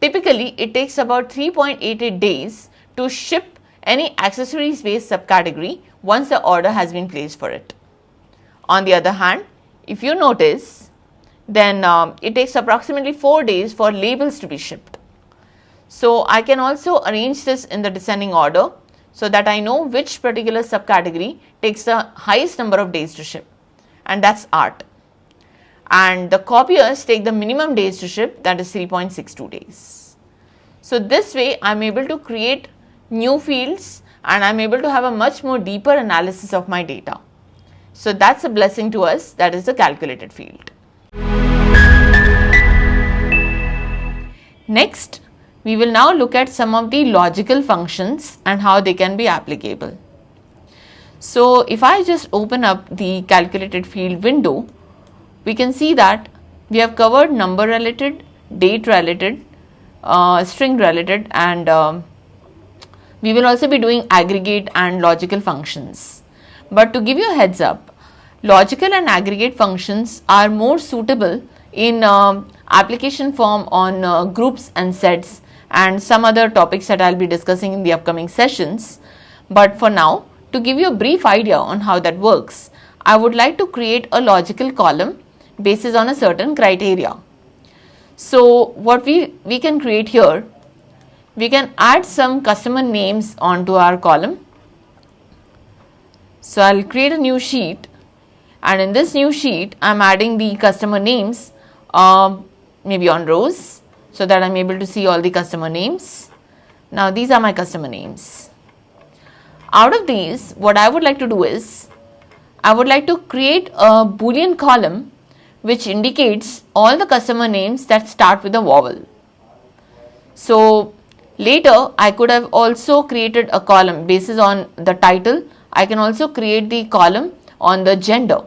typically it takes about 3.88 days to ship any accessories based subcategory once the order has been placed for it. On the other hand, if you notice, then it takes approximately 4 days for labels to be shipped. So I can also arrange this in the descending order so that I know which particular subcategory takes the highest number of days to ship, and that's art. And the copiers take the minimum days to ship, that is 3.62 days. So this way I am able to create new fields and I am able to have a much more deeper analysis of my data. So that's a blessing to us, that is the calculated field. Next, we will now look at some of the logical functions and how they can be applicable. So if I just open up the calculated field window, we can see that we have covered number related, date related, string related, and we will also be doing aggregate and logical functions. But to give you a heads up, logical and aggregate functions are more suitable in application form on groups and sets and some other topics that I'll be discussing in the upcoming sessions. But for now, to give you a brief idea on how that works, I would like to create a logical column based on a certain criteria. So what we can create here, we can add some customer names onto our column. So I'll create a new sheet and in this new sheet I'm adding the customer names maybe on rows, so that I'm able to see all the customer names. Now these are my customer names. Out of these, what I would like to do is, I would like to create a Boolean column which indicates all the customer names that start with a vowel. So later I could have also created a column basis on the title. I can also create the column on the gender.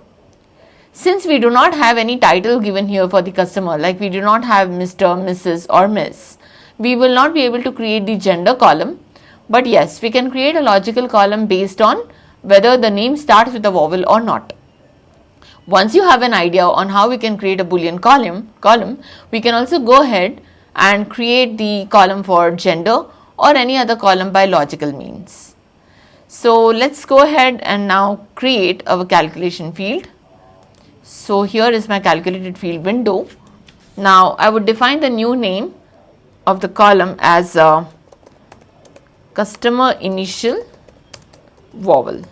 Since we do not have any title given here for the customer, like we do not have Mr., Mrs. or Miss, we will not be able to create the gender column. But yes, we can create a logical column based on whether the name starts with a vowel or not. Once you have an idea on how we can create a Boolean column, we can also go ahead and create the column for gender or any other column by logical means. So let's go ahead and now create our calculation field. So here is my calculated field window. Now I would define the new name of the column as customer initial vowel.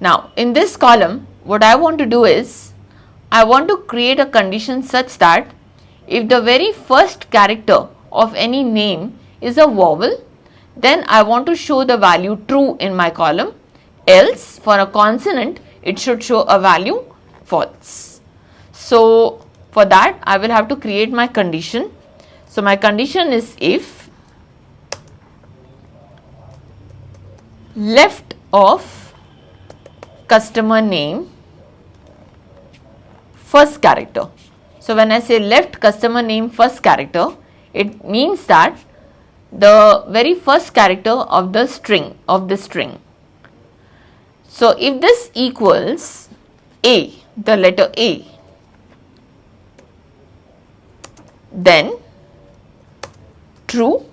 Now in this column, what I want to do is, I want to create a condition such that if the very first character of any name is a vowel, then I want to show the value true in my column, else for a consonant it should show a value false. So for that I will have to create my condition. So my condition is if left of customer name first character. So when I say left customer name first character, it means that the very first character of the string, So if this equals A, the letter A, then true.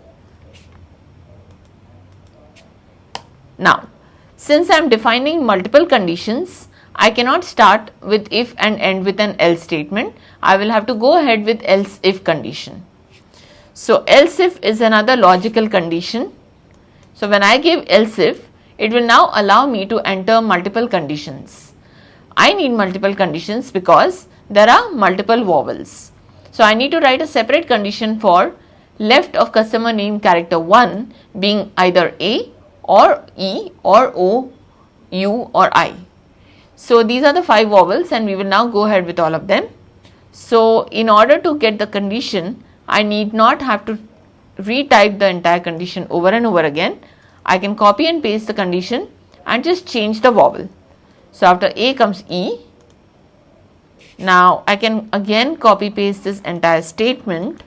Now since I am defining multiple conditions, I cannot start with if and end with an else statement. I will have to go ahead with else if condition. So else if is another logical condition. So when I give else if, it will now allow me to enter multiple conditions. I need multiple conditions because there are multiple vowels. So I need to write a separate condition for left of customer name character 1 being either A or E or O, U or I. So these are the 5 vowels and we will now go ahead with all of them. So in order to get the condition, I need not have to retype the entire condition over and over again. I can copy and paste the condition and just change the vowel. So after A comes E. Now I can again copy paste this entire statement,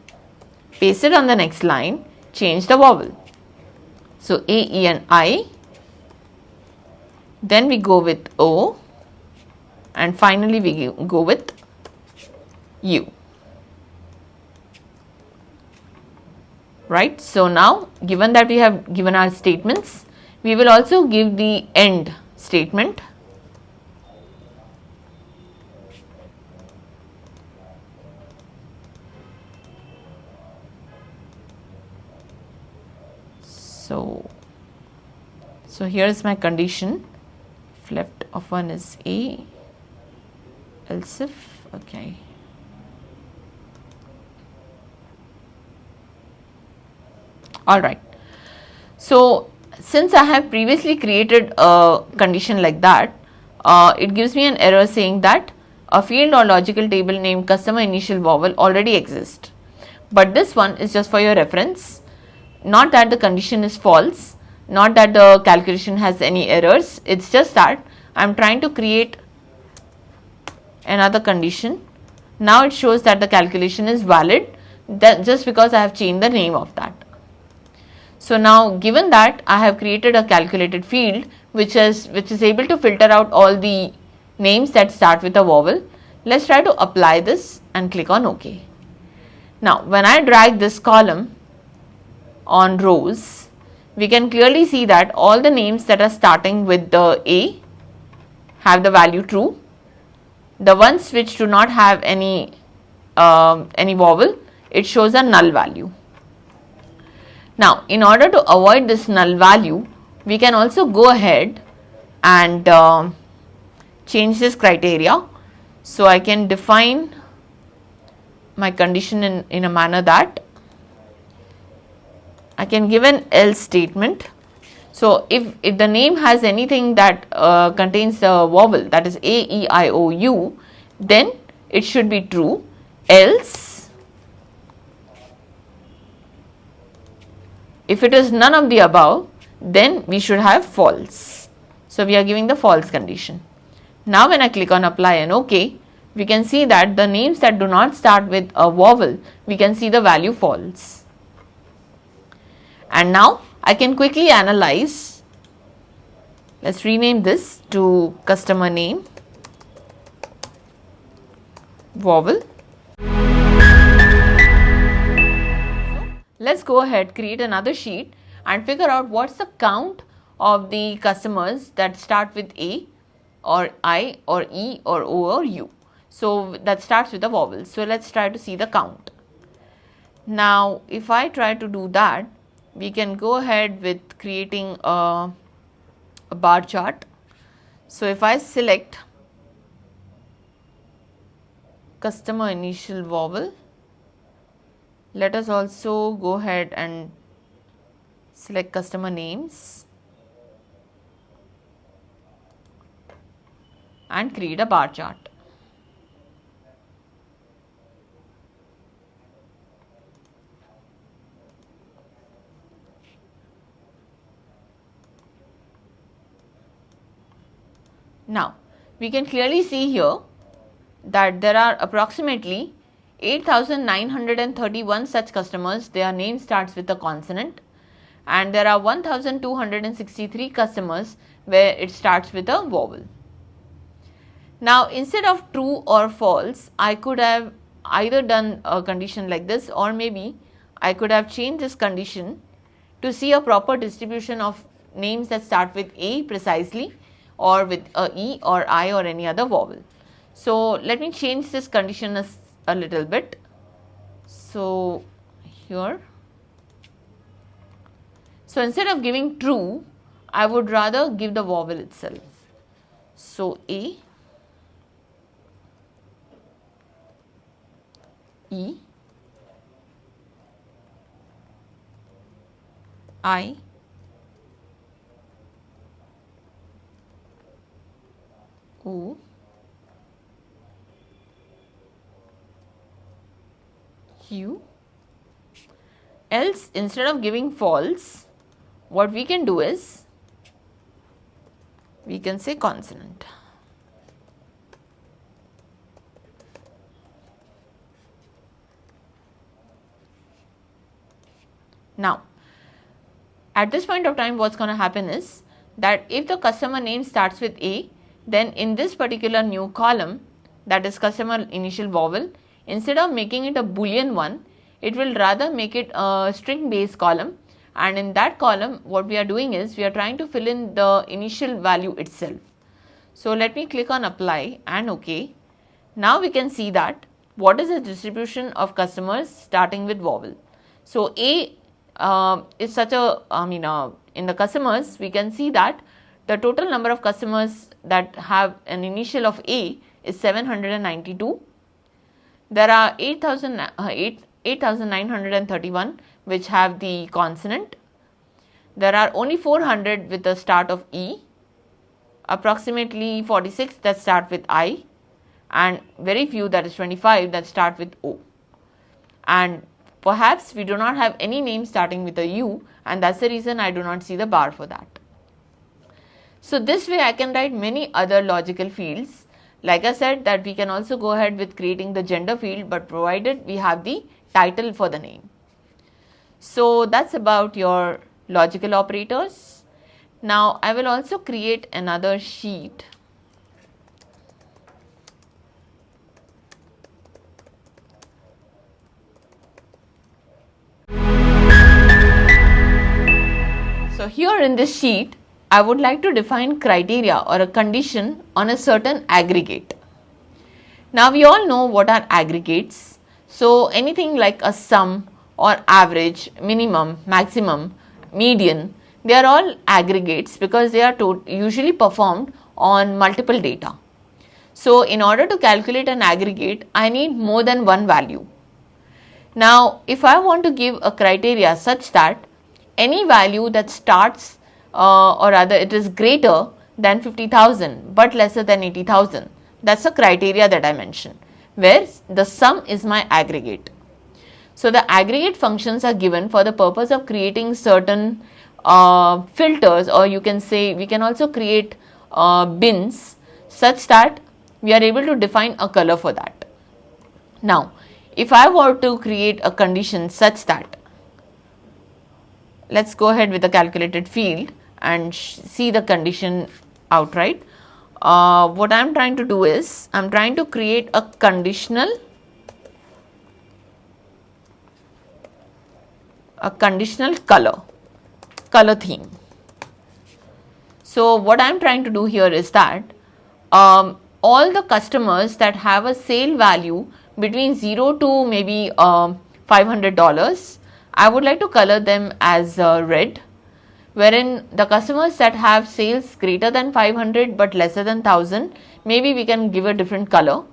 paste it on the next line, change the vowel. So A, E and I. Then we go with O and finally we go with U. Right. So now given that we have given our statements, we will also give the end statement. So here is my condition. If left of one is A, else if, okay. Alright. So since I have previously created a condition like that, it gives me an error saying that a field or logical table named customer initial vowel already exists. But this one is just for your reference. Not that the condition is false, not that the calculation has any errors, it's just that I am trying to create another condition. Now it shows that the calculation is valid, that just because I have changed the name of that. So now given that I have created a calculated field which is able to filter out all the names that start with a vowel, let's try to apply this and click on OK. Now when I drag this column on rows, we can clearly see that all the names that are starting with the A have the value true. The ones which do not have any vowel, it shows a null value. Now in order to avoid this null value, we can also go ahead and change this criteria. So I can define my condition in a manner that I can give an else statement. So if the name has anything that contains a vowel, that is A, E, I, O, U, then it should be true. Else, if it is none of the above, then we should have false. So we are giving the false condition. Now when I click on apply and OK, we can see that the names that do not start with a vowel, we can see the value false. And now I can quickly analyze. Let's rename this to customer name, vowel. Let's go ahead, create another sheet and figure out what's the count of the customers that start with A or I or E or O or U. So that starts with a vowel. So let's try to see the count. Now if I try to do that, we can go ahead with creating a bar chart. So if I select customer initial vowel, let us also go ahead and select customer names and create a bar chart. Now we can clearly see here that there are approximately 8,931 such customers. Their name starts with a consonant, and there are 1,263 customers where it starts with a vowel. Now instead of true or false, I could have either done a condition like this, or maybe I could have changed this condition to see a proper distribution of names that start with A precisely, or with a E or I or any other vowel. So let me change this condition a little bit. So here, so instead of giving true, I would rather give the vowel itself. So A, E, I, O, U. Else, instead of giving false, what we can do is we can say consonant. Now at this point of time, what's going to happen is that if the customer name starts with A, then in this particular new column, that is customer initial vowel, instead of making it a boolean one, it will rather make it a string based column, and in that column what we are doing is we are trying to fill in the initial value itself. So let me click on apply and OK. Now we can see that what is the distribution of customers starting with vowel. So A is such a, in the customers we can see that the total number of customers that have an initial of A is 792. There are 8,931 which have the consonant. There are only 400 with the start of E, approximately 46 that start with I, and very few, that is 25, that start with O. And perhaps we do not have any name starting with a U, and that's the reason I do not see the bar for that. So this way I can write many other logical fields. Like I said, that we can also go ahead with creating the gender field, but provided we have the title for the name. So that's about your logical operators. Now I will also create another sheet. So here in this sheet, I would like to define criteria or a condition on a certain aggregate. Now we all know what are aggregates. So anything like a sum or average, minimum, maximum, median, they are all aggregates because they are usually performed on multiple data. So in order to calculate an aggregate, I need more than one value. Now if I want to give a criteria such that any value that starts or rather it is greater than 50,000 but lesser than 80,000, that's a criteria that I mentioned, where the sum is my aggregate. So the aggregate functions are given for the purpose of creating certain filters, or you can say we can also create bins such that we are able to define a color for that. Now if I were to create a condition such that, let's go ahead with the calculated field and see the condition outright. What I am trying to do is I am trying to create a conditional color theme. So what I am trying to do here is that all the customers that have a sale value between 0 to maybe $500, I would like to color them as red, wherein the customers that have sales greater than 500 but lesser than 1000, maybe we can give a different color.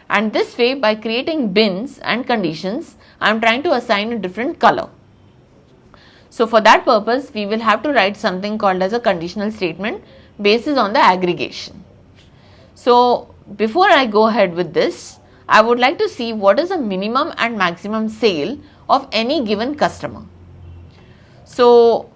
And this way, by creating bins and conditions, I am trying to assign a different color. So for that purpose, we will have to write something called as a conditional statement based on the aggregation. So before I go ahead with this, I would like to see what is the minimum and maximum sale of any given customer. So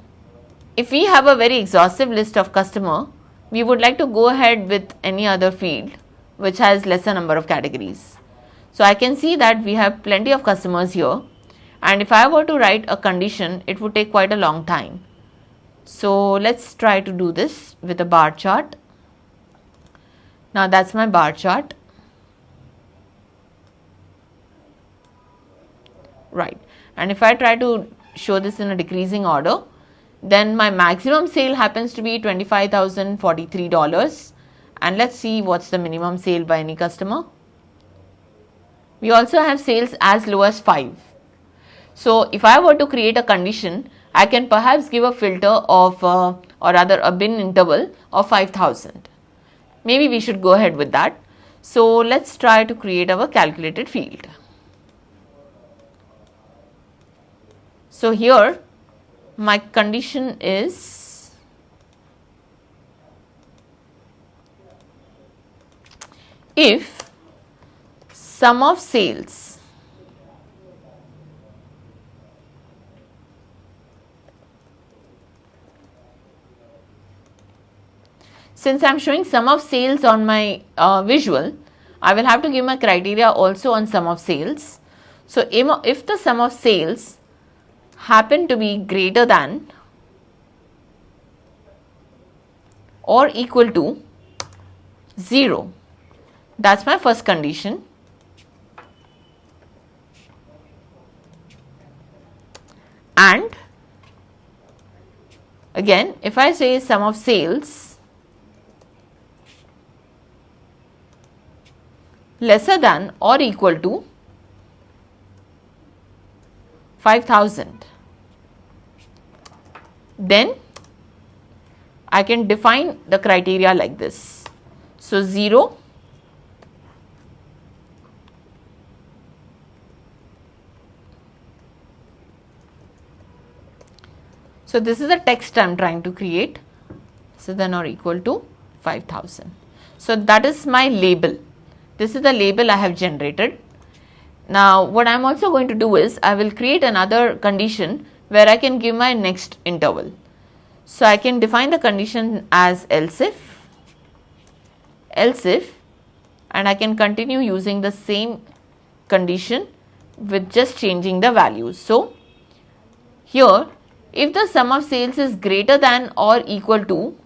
if we have a very exhaustive list of customer, we would like to go ahead with any other field which has lesser number of categories. So I can see that we have plenty of customers here, and if I were to write a condition, it would take quite a long time. So let's try to do this with a bar chart. Now that's my bar chart. Right, and if I try to show this in a decreasing order, then my maximum sale happens to be $25,043, and let's see what's the minimum sale by any customer. We also have sales as low as 5. So if I were to create a condition, I can perhaps give a filter of or rather a bin interval of 5,000. Maybe we should go ahead with that. So let's try to create our calculated field. So here my condition is if sum of sales since I am showing sum of sales on my visual, I will have to give my criteria also on sum of sales. So if the sum of sales happen to be greater than or equal to 0, that's my first condition. And again, if I say sum of sales lesser than or equal to 5,000, then I can define the criteria like this. So 0, so this is the text I am trying to create, so then or equal to 5,000. So that is my label. This is the label I have generated. Now what I am also going to do is I will create another condition where I can give my next interval. So I can define the condition as else if, and I can continue using the same condition with just changing the values. So here, if the sum of sales is greater than or equal to,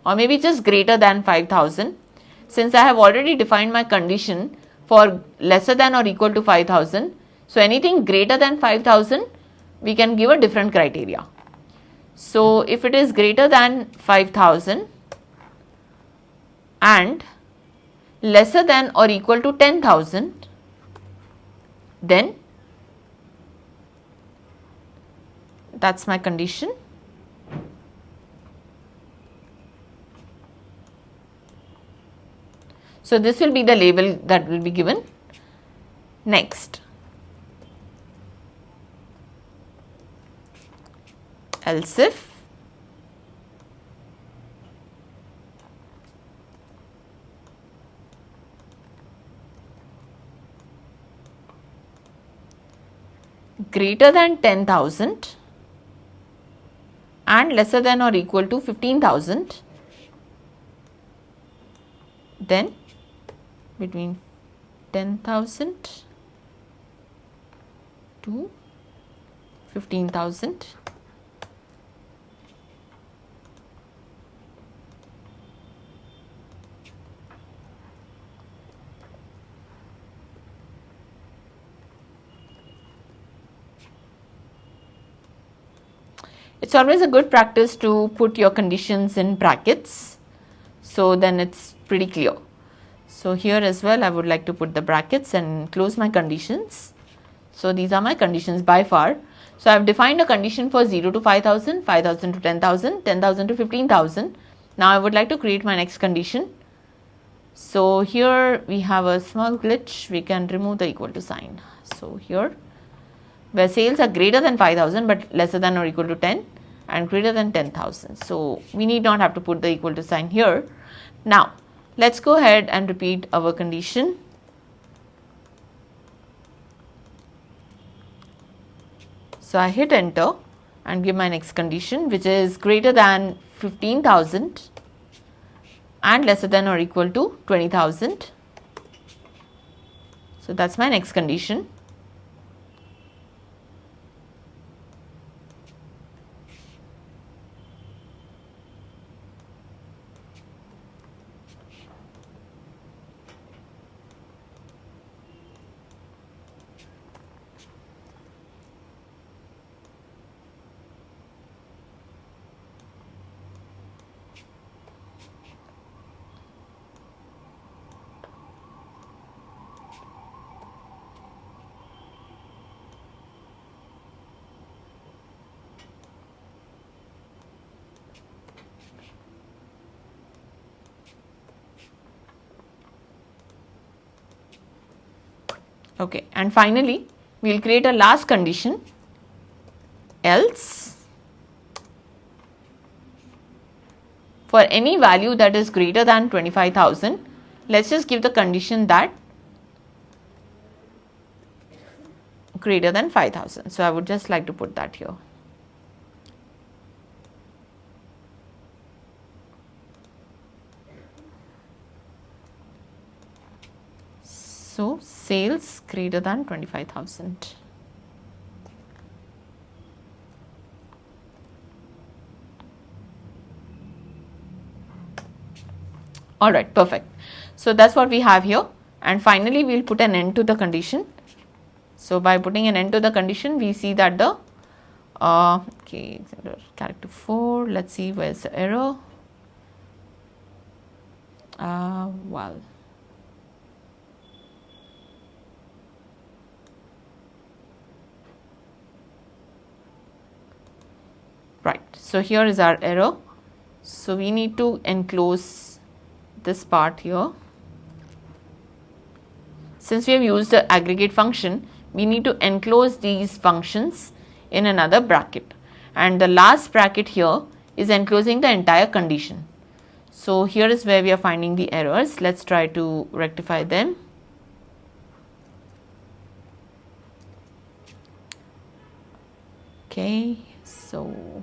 or maybe just greater than 5,000, since I have already defined my condition for lesser than or equal to 5,000, so anything greater than 5,000, we can give a different criteria. So if it is greater than 5,000 and lesser than or equal to 10,000, then that's my condition. So this will be the label that will be given. Next, else if greater than 10,000 and lesser than or equal to 15,000, then between 10,000 to 15,000, it's always a good practice to put your conditions in brackets, so then it's pretty clear. So here as well I would like to put the brackets and close my conditions. So these are my conditions by far. So I have defined a condition for 0 to 5,000, 5,000 to 10,000, 10,000 to 15,000. Now I would like to create my next condition. So here we have a small glitch, we can remove the equal to sign. So here, where sales are greater than 5,000 but lesser than or equal to 10 and greater than 10,000. So we need not have to put the equal to sign here. Now let's go ahead and repeat our condition. So I hit enter and give my next condition, which is greater than 15,000 and lesser than or equal to 20,000. So that's my next condition. Okay, and finally we will create a last condition, else for any value that is greater than 25,000. Let's just give the condition that greater than 5,000. So I would just like to put that here. So sales greater than 25,000. All right, perfect. So that's what we have here. And finally, we'll put an end to the condition. So by putting an end to the condition, we see that the okay, character 4. Let's see where's the error. Well. Right, so here is our error. So we need to enclose this part here. Since we have used the aggregate function, we need to enclose these functions in another bracket. And the last bracket here is enclosing the entire condition. So here is where we are finding the errors. Let's try to rectify them. Okay, so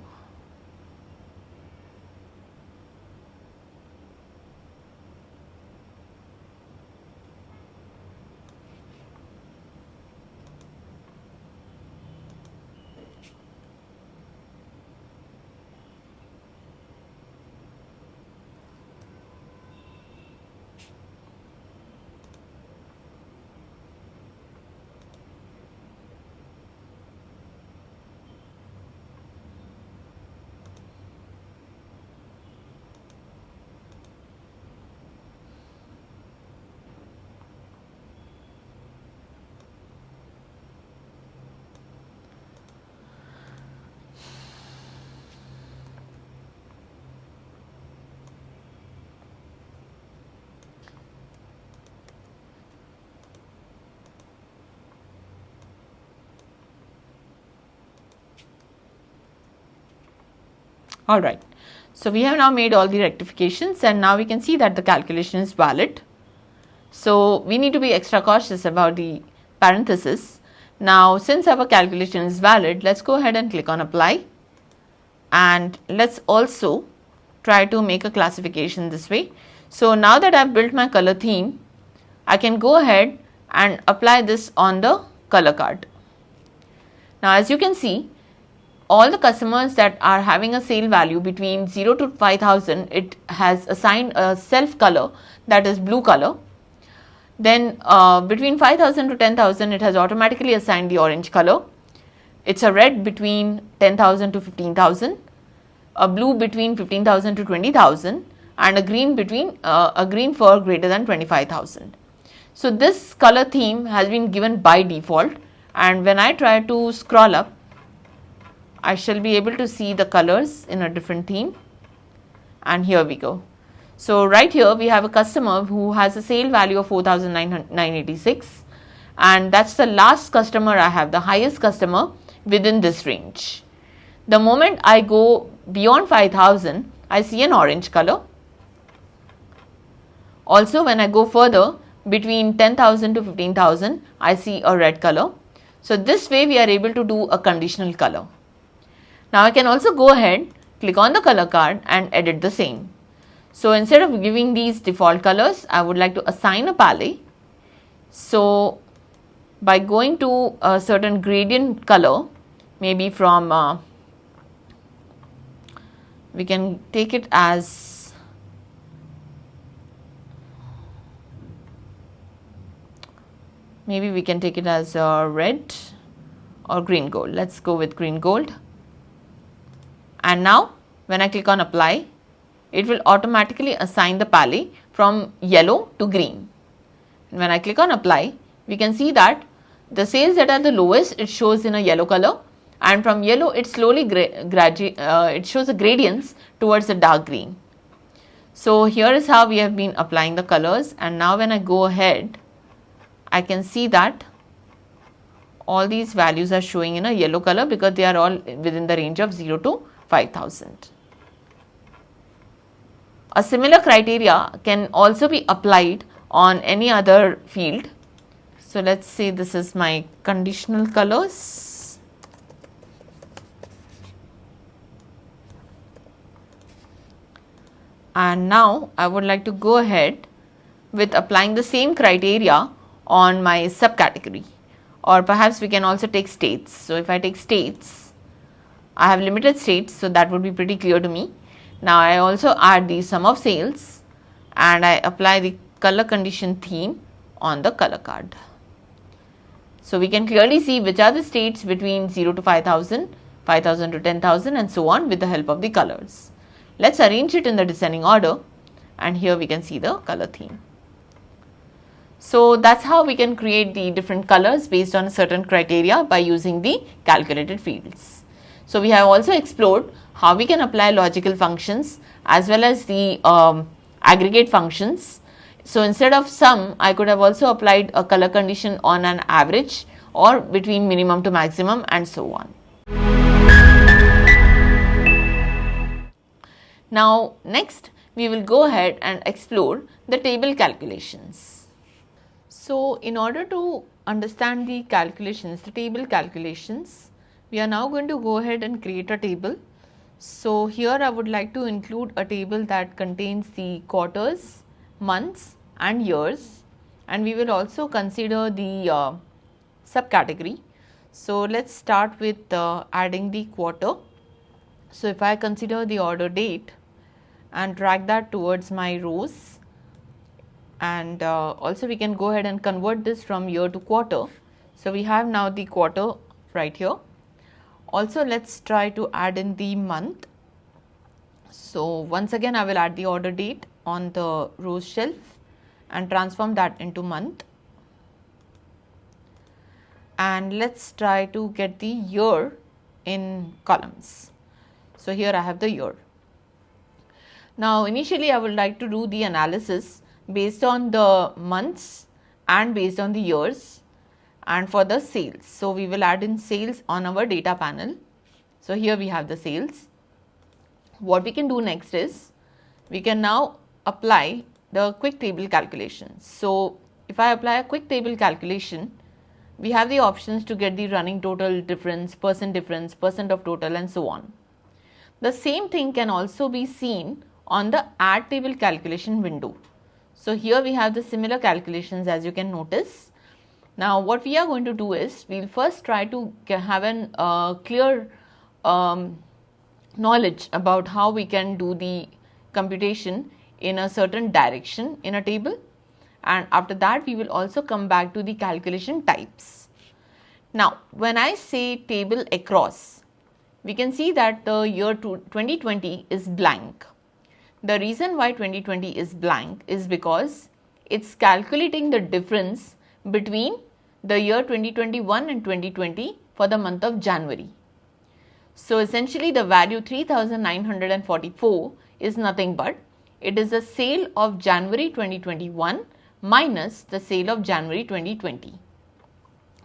Alright, so we have now made all the rectifications and now we can see that the calculation is valid. So we need to be extra cautious about the parenthesis. Now since our calculation is valid, let's go ahead and click on apply, and let's also try to make a classification this way. So now that I've built my color theme, I can go ahead and apply this on the color card. Now as you can see, all the customers that are having a sale value between 0 to 5000, it has assigned a self color, that is blue color. Then between 5000 to 10,000, it has automatically assigned the orange color. It's a red between 10,000 to 15,000, a blue between 15,000 to 20,000, and a green for greater than 25,000. So this color theme has been given by default, and when I try to scroll up, I shall be able to see the colors in a different theme, and here we go. So right here we have a customer who has a sale value of 4,986, and that's the last customer I have, the highest customer within this range. The moment I go beyond 5,000, I see an orange color. Also when I go further between 10,000 to 15,000, I see a red color. So this way we are able to do a conditional color. Now I can also go ahead, click on the color card and edit the same. So instead of giving these default colors, I would like to assign a palette. So by going to a certain gradient color, maybe from, we can take it as red or green gold. Let's go with green gold. And now when I click on apply, it will automatically assign the palette from yellow to green. And when I click on apply, we can see that the sales that are the lowest, it shows in a yellow color, and from yellow it slowly it shows the gradients towards the dark green. So here is how we have been applying the colors, and now when I go ahead, I can see that all these values are showing in a yellow color because they are all within the range of 0 to 5,000. A similar criteria can also be applied on any other field. So let's say this is my conditional colors. And now I would like to go ahead with applying the same criteria on my subcategory, or perhaps we can also take states. So if I take states, I have limited states, so that would be pretty clear to me. Now I also add the sum of sales and I apply the color condition theme on the color card. So we can clearly see which are the states between 0 to 5,000, 5,000 to 10,000 and so on with the help of the colors. Let's arrange it in the descending order, and here we can see the color theme. So that's how we can create the different colors based on a certain criteria by using the calculated fields. So we have also explored how we can apply logical functions as well as the aggregate functions. So instead of sum, I could have also applied a color condition on an average or between minimum to maximum and so on. Now next we will go ahead and explore the table calculations. So in order to understand the calculations, the table calculations, we are now going to go ahead and create a table. So here I would like to include a table that contains the quarters, months and years, and we will also consider the subcategory. So let's start with adding the quarter. So if I consider the order date and drag that towards my rows, and also we can go ahead and convert this from year to quarter. So we have now the quarter right here. Also let's try to add in the month. So once again I will add the order date on the rows shelf and transform that into month. And let's try to get the year in columns. So here I have the year. Now initially I would like to do the analysis based on the months and based on the years and for the sales. So we will add in sales on our data panel. So here we have the sales. what we can do next is we can now apply the quick table calculations. So if I apply a quick table calculation, we have the options to get the running total, difference, percent of total, and so on. The same thing can also be seen on the add table calculation window. So here we have the similar calculations, as you can notice. Now what we are going to do is we'll first try to have an clear knowledge about how we can do the computation in a certain direction in a table, and after that we will also come back to the calculation types. Now when I say table across, we can see that the year 2020 is blank. The reason why 2020 is blank is because it's calculating the difference between the year 2021 and 2020 for the month of January. So essentially the value 3944 is nothing but it is the sale of January 2021 minus the sale of January 2020.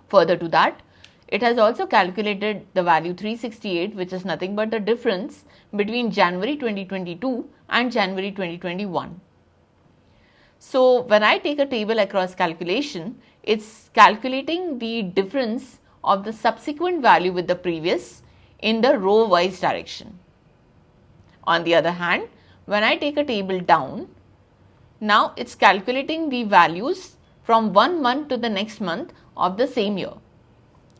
Further to that, it has also calculated the value 368, which is nothing but the difference between January 2022 and January 2021. So when I take a table across calculation, it's calculating the difference of the subsequent value with the previous in the row wise direction. On the other hand, when I take a table down, now it's calculating the values from one month to the next month of the same year.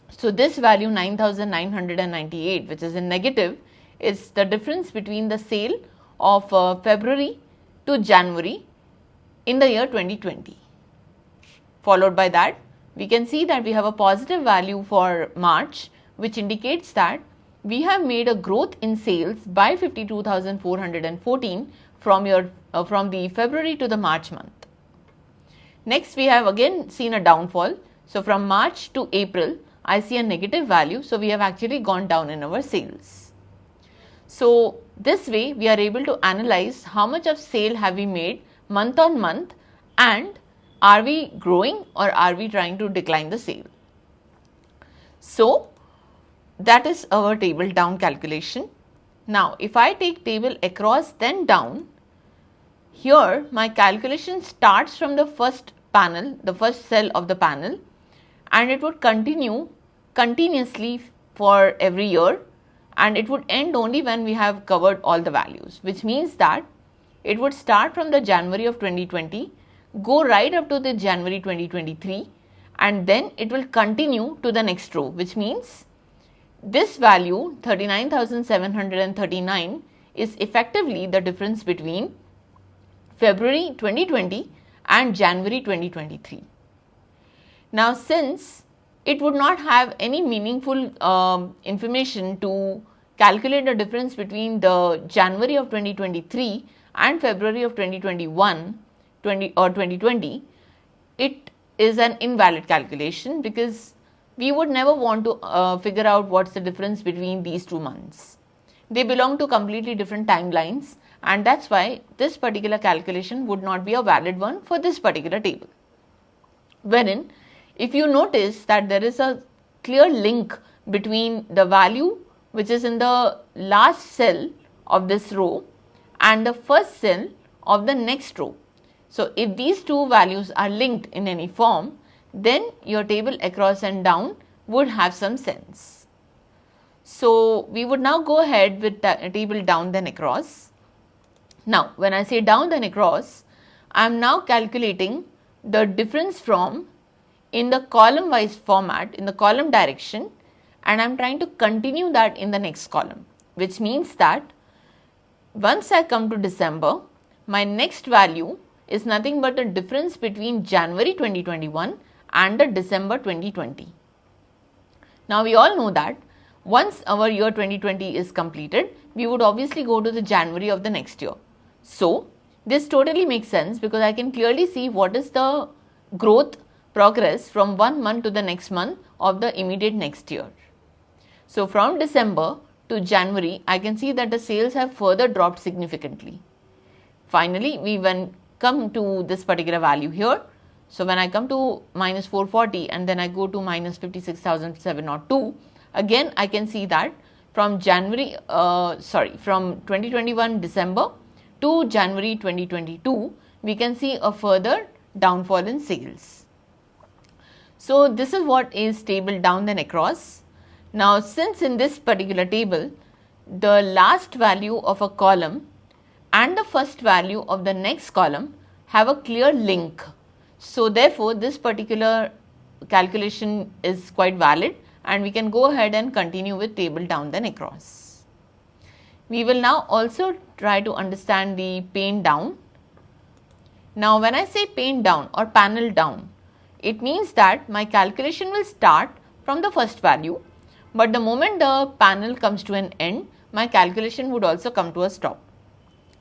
So this value 9998, which is in negative, is the difference between the sale of February to January in the year 2020. Followed by that, we can see that we have a positive value for March, which indicates that we have made a growth in sales by 52,414 from the February to the March month. Next, we have again seen a downfall. So from March to April, I see a negative value. So we have actually gone down in our sales. So this way we are able to analyze how much of sale have we made month on month, and are we growing or are we trying to decline the sale. So that is our table down calculation. Now if I take table across then down, here my calculation starts from the first panel, the first cell of the panel, and it would continue continuously for every year, and it would end only when we have covered all the values, which means that it would start from the January of 2020, go right up to the January 2023, and then it will continue to the next row, which means this value 39,739 is effectively the difference between February 2020 and January 2023. Now since it would not have any meaningful information to calculate the difference between the January of 2023 and February of 2020, it is an invalid calculation because we would never want to figure out what's the difference between these 2 months. They belong to completely different timelines, and that's why this particular calculation would not be a valid one for this particular table. Wherein, if you notice that there is a clear link between the value which is in the last cell of this row and the first cell of the next row. So if these two values are linked in any form, then your table across and down would have some sense. So we would now go ahead with the table down then across. Now when I say down then across, I am now calculating the difference from in the column wise format, in the column direction, and I am trying to continue that in the next column, which means that once I come to December, my next value is nothing but the difference between January 2021 and the December 2020. Now we all know that once our year 2020 is completed, we would obviously go to the January of the next year. So this totally makes sense because I can clearly see what is the growth progress from one month to the next month of the immediate next year. So from December to January, I can see that the sales have further dropped significantly. Finally, we come to this particular value here. So when I come to minus 440 and then I go to minus 56,702, again I can see that from from 2021 December to January 2022, we can see a further downfall in sales. So this is what is table down then across. Now since in this particular table, the last value of a column and the first value of the next column have a clear link. So therefore this particular calculation is quite valid and we can go ahead and continue with table down then across. We will now also try to understand the pane down. Now when I say pane down or panel down, it means that my calculation will start from the first value, but the moment the panel comes to an end, my calculation would also come to a stop.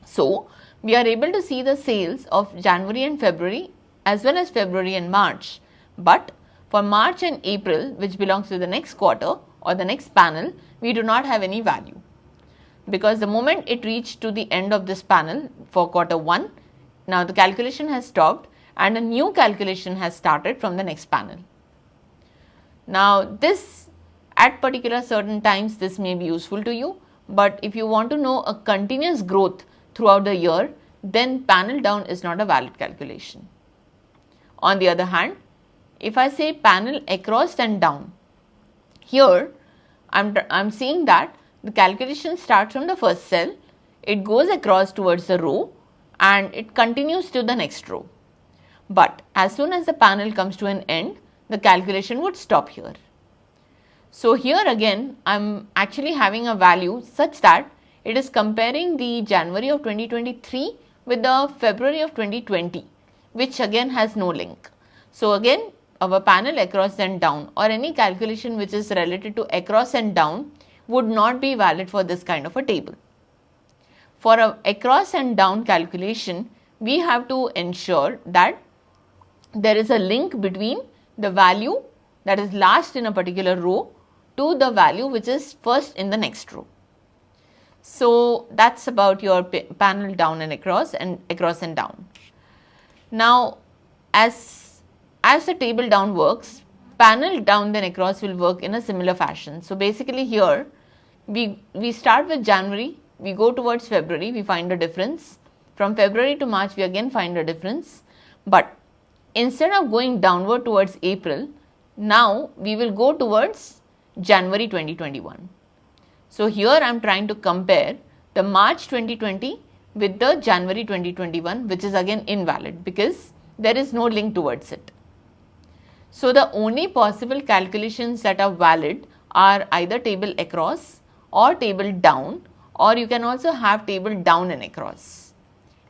So we are able to see the sales of January and February as well as February and March, but for March and April, which belongs to the next quarter or the next panel, we do not have any value, because the moment it reached to the end of this panel for quarter 1, now the calculation has stopped and a new calculation has started from the next panel. Now this, at particular certain times, this may be useful to you, but if you want to know a continuous growth throughout the year, then panel down is not a valid calculation. On the other hand, if I say panel across and down, here I'm seeing that the calculation starts from the first cell, it goes across towards the row and it continues to the next row. But as soon as the panel comes to an end, the calculation would stop here. So here again, I'm actually having a value such that it is comparing the January of 2023 with the February of 2020, which again has no link. So again, our panel across and down or any calculation which is related to across and down would not be valid for this kind of a table. For a across and down calculation, we have to ensure that there is a link between the value that is last in a particular row to the value which is first in the next row. So that's about your panel down and across and down. Now as the table down works, panel down then across will work in a similar fashion. So basically here we start with January, we go towards February, we find a difference. From February to March we again find a difference, but instead of going downward towards April, now we will go towards January 2021. So here I am trying to compare the March 2020 with the January 2021, which is again invalid because there is no link towards it. So the only possible calculations that are valid are either table across or table down, or you can also have table down and across.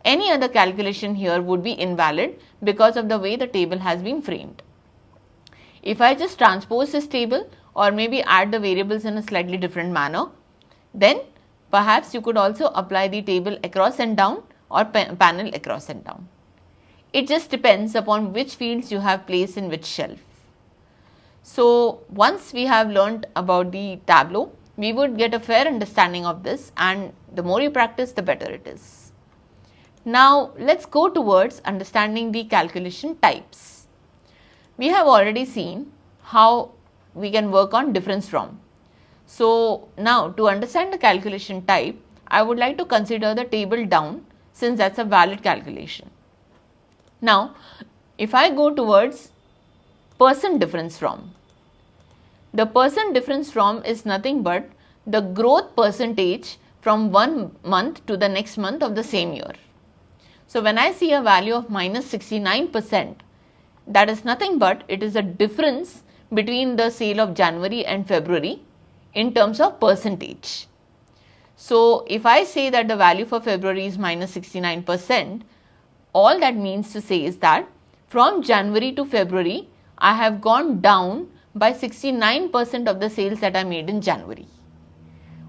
Any other calculation here would be invalid because of the way the table has been framed. If I just transpose this table or maybe add the variables in a slightly different manner, then perhaps you could also apply the table across and down or panel across and down. It just depends upon which fields you have placed in which shelf. So once we have learnt about the Tableau, we would get a fair understanding of this, and the more you practice, the better it is. Now let's go towards understanding the calculation types. We have already seen how we can work on difference from. So now to understand the calculation type, I would like to consider the table down, since that's a valid calculation. Now if I go towards percent difference from, the percent difference from is nothing but the growth percentage from one month to the next month of the same year. So when I see a value of minus 69%, that is nothing but it is a difference between the sale of January and February in terms of percentage. So if I say that the value for February is minus 69%, all that means to say is that from January to February, I have gone down by 69% of the sales that I made in January.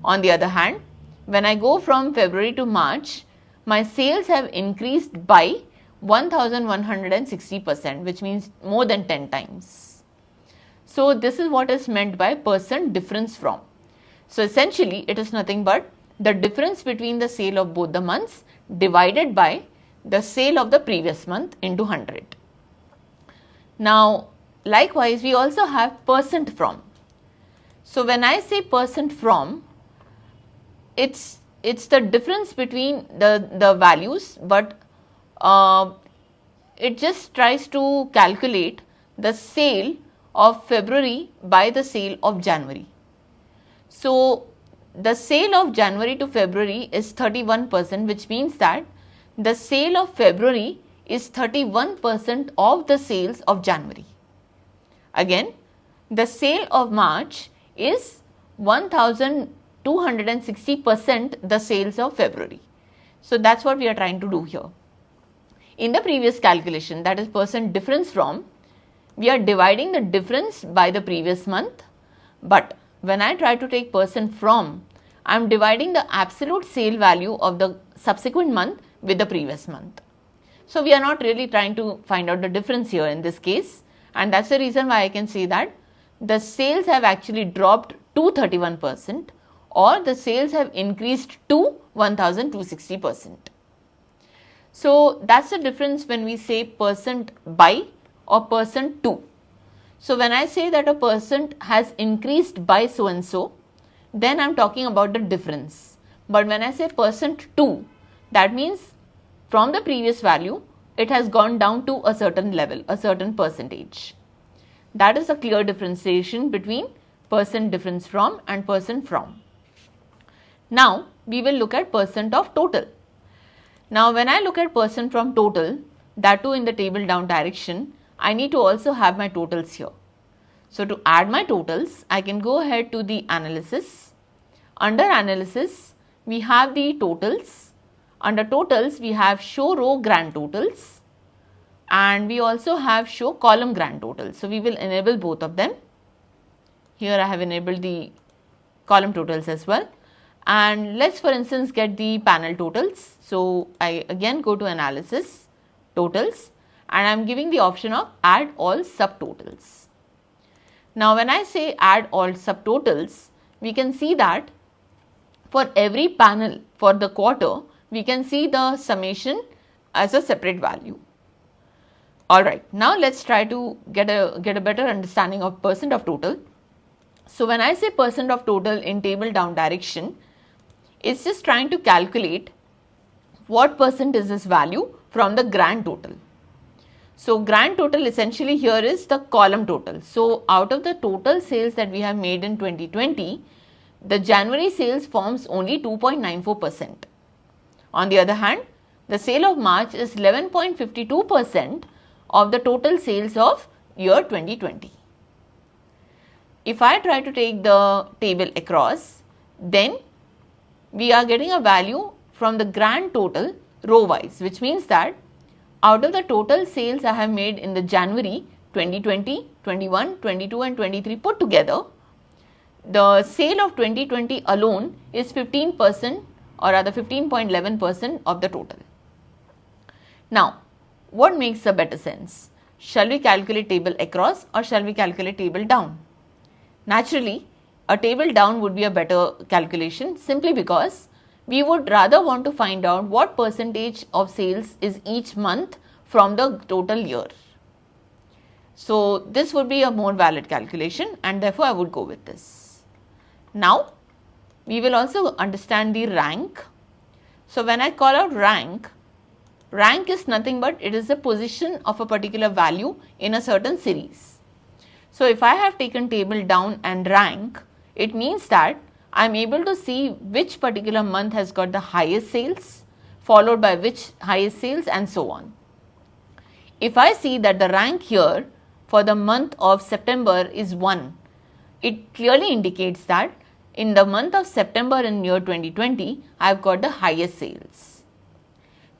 On the other hand, when I go from February to March, my sales have increased by 1160%, which means more than 10 times. So this is what is meant by percent difference from. So essentially it is nothing but the difference between the sale of both the months divided by the sale of the previous month into 100. Now likewise we also have percent from. So when I say percent from, it's the difference between the values, but it just tries to calculate the sale of February by the sale of January. So the sale of January to February is 31%, which means that the sale of February is 31% of the sales of January. Again, the sale of March is 1260% the sales of February. So that's what we are trying to do here. In the previous calculation, that is percent difference from, we are dividing the difference by the previous month, but when I try to take percent from, I am dividing the absolute sale value of the subsequent month with the previous month. So we are not really trying to find out the difference here in this case, and that's the reason why I can say that the sales have actually dropped to 31% or the sales have increased to 1260%. So that's the difference when we say percent by or percent to. So when I say that a percent has increased by so and so, then I am talking about the difference. But when I say percent to, that means from the previous value, it has gone down to a certain level, a certain percentage. That is a clear differentiation between percent difference from and percent from. Now we will look at percent of total. Now when I look at percent from total, that too in the table down direction, I need to also have my totals here. So to add my totals, I can go ahead to the analysis. Under analysis, we have the totals. Under totals, we have show row grand totals and we also have show column grand totals. So we will enable both of them. Here I have enabled the column totals as well. And let's for instance get the panel totals. So I again go to analysis, totals, and I am giving the option of add all subtotals. Now when I say add all subtotals, we can see that for every panel for the quarter, we can see the summation as a separate value. Alright, now let's try to get a better understanding of percent of total. So when I say percent of total in table down direction, it's just trying to calculate what percent is this value from the grand total. So grand total essentially here is the column total. So out of the total sales that we have made in 2020, the January sales forms only 2.94%. On the other hand, the sale of March is 11.52% of the total sales of year 2020. If I try to take the table across, then we are getting a value from the grand total row wise, which means that out of the total sales I have made in the January 2020, 21, 22 and 23 put together, the sale of 2020 alone is 15% or rather 15.11% of the total. Now, what makes a better sense? Shall we calculate table across or shall we calculate table down? Naturally, a table down would be a better calculation simply because we would rather want to find out what percentage of sales is each month from the total year. So this would be a more valid calculation and therefore I would go with this. Now we will also understand the rank. So when I call out rank, rank is nothing but it is the position of a particular value in a certain series. So if I have taken table down and rank, it means that I am able to see which particular month has got the highest sales, followed by which highest sales and so on. If I see that the rank here for the month of September is 1, it clearly indicates that in the month of September in year 2020, I have got the highest sales.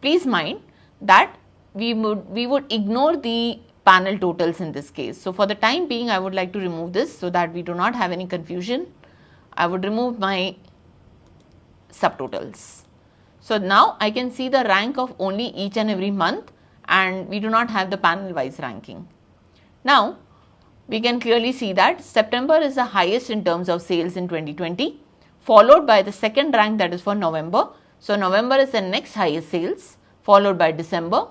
Please mind that we would ignore the panel totals in this case. So for the time being, I would like to remove this so that we do not have any confusion. I would remove my subtotals. So now I can see the rank of only each and every month and we do not have the panel wise ranking. Now we can clearly see that September is the highest in terms of sales in 2020, followed by the second rank, that is for November. So November is the next highest sales, followed by December,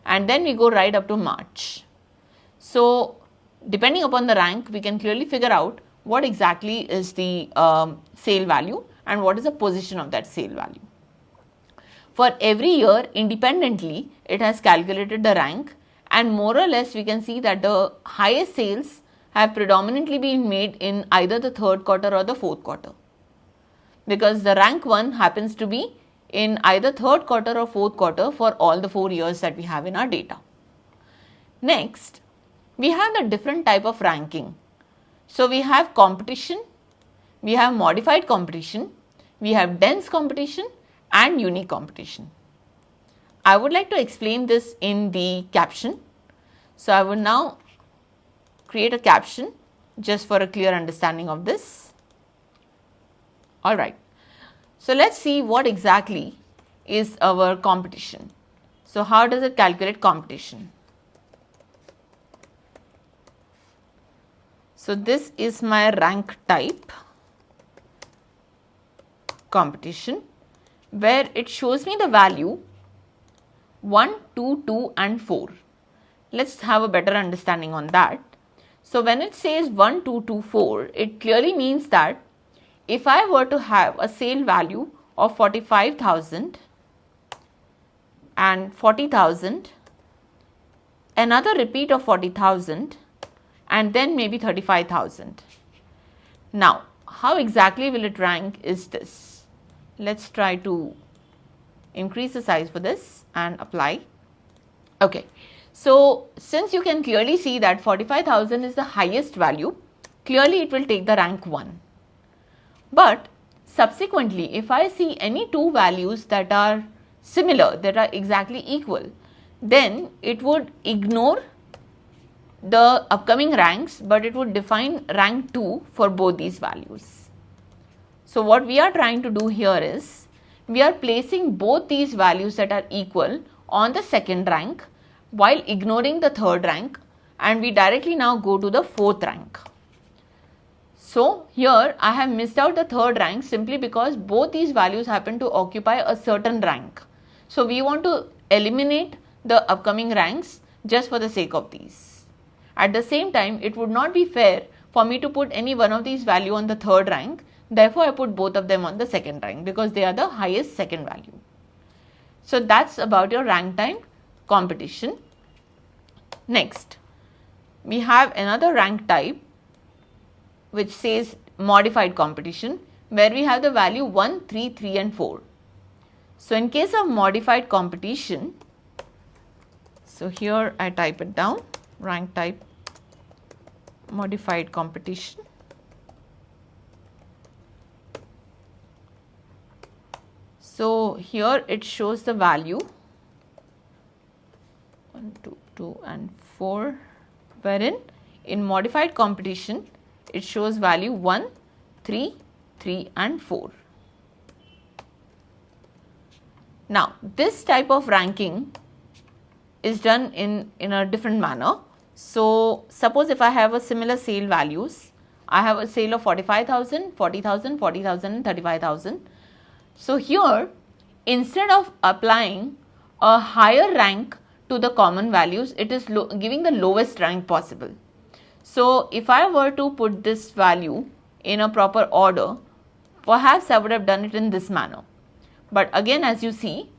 and then we go right up to March. So depending upon the rank, we can clearly figure out what exactly is the sale value and what is the position of that sale value. For every year independently, it has calculated the rank, and more or less we can see that the highest sales have predominantly been made in either the third quarter or the fourth quarter, because the rank 1 happens to be in either third quarter or fourth quarter for all the 4 years that we have in our data. Next, we have the different type of ranking. So we have competition, we have modified competition, we have dense competition and unique competition. I would like to explain this in the caption. So I will now create a caption just for a clear understanding of this. Alright, so let's see what exactly is our competition. So how does it calculate competition? So this is my rank type competition, where it shows me the value 1, 2, 2 and 4. Let's have a better understanding on that. So when it says 1, 2, 2, 4, it clearly means that if I were to have a sale value of 45,000 and 40,000, another repeat of 40,000 and then maybe 35,000. Now, how exactly will it rank is this. Let's try to increase the size for this and apply. Okay, so since you can clearly see that 45,000 is the highest value, clearly it will take the rank 1. But subsequently, if I see any two values that are similar, that are exactly equal, then it would ignore the upcoming ranks, but it would define rank 2 for both these values. So what we are trying to do here is, we are placing both these values that are equal on the second rank while ignoring the third rank, and we directly now go to the fourth rank. So here I have missed out the third rank simply because both these values happen to occupy a certain rank. So we want to eliminate the upcoming ranks just for the sake of these. At the same time, it would not be fair for me to put any one of these value on the third rank. Therefore, I put both of them on the second rank because they are the highest second value. So that's about your rank time competition. Next, we have another rank type which says modified competition, where we have the value 1, 3, 3 and 4. So in case of modified competition, so here I type it down, rank type modified competition. So here it shows the value 1, 2, 2 and 4, wherein in modified competition it shows value 1, 3, 3 and 4. Now this type of ranking is done in a different manner. So suppose if I have a similar sale values, I have a sale of 45,000, 40,000, 40,000 and 35,000. So here, instead of applying a higher rank to the common values, it is giving the lowest rank possible. So if I were to put this value in a proper order, perhaps I would have done it in this manner. But again, as you see,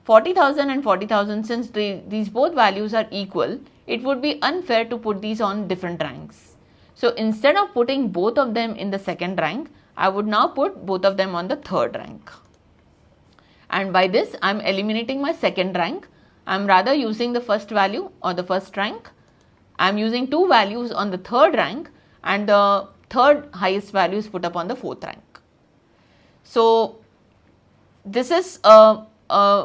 40,000 and 40,000, since these both values are equal, it would be unfair to put these on different ranks. So instead of putting both of them in the second rank, I would now put both of them on the third rank. And by this, I am eliminating my second rank. I am rather using the first value or the first rank. I am using two values on the third rank, and the third highest value is put up on the fourth rank. So this is a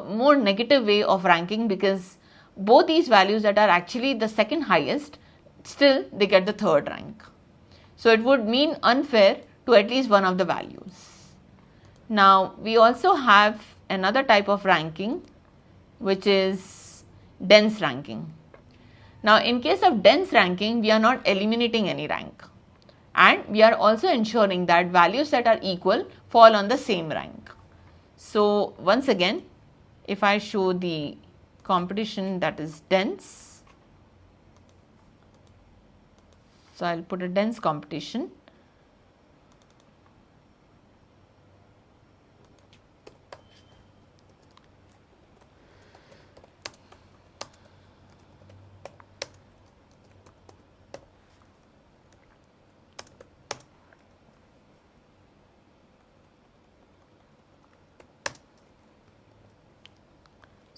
more negative way of ranking, because both these values that are actually the second highest, still they get the third rank. So it would mean unfair to at least one of the values. Now we also have another type of ranking, which is dense ranking. Now in case of dense ranking, we are not eliminating any rank, and we are also ensuring that values that are equal fall on the same rank. So once again, if I show the competition that is dense, so I'll put a dense competition.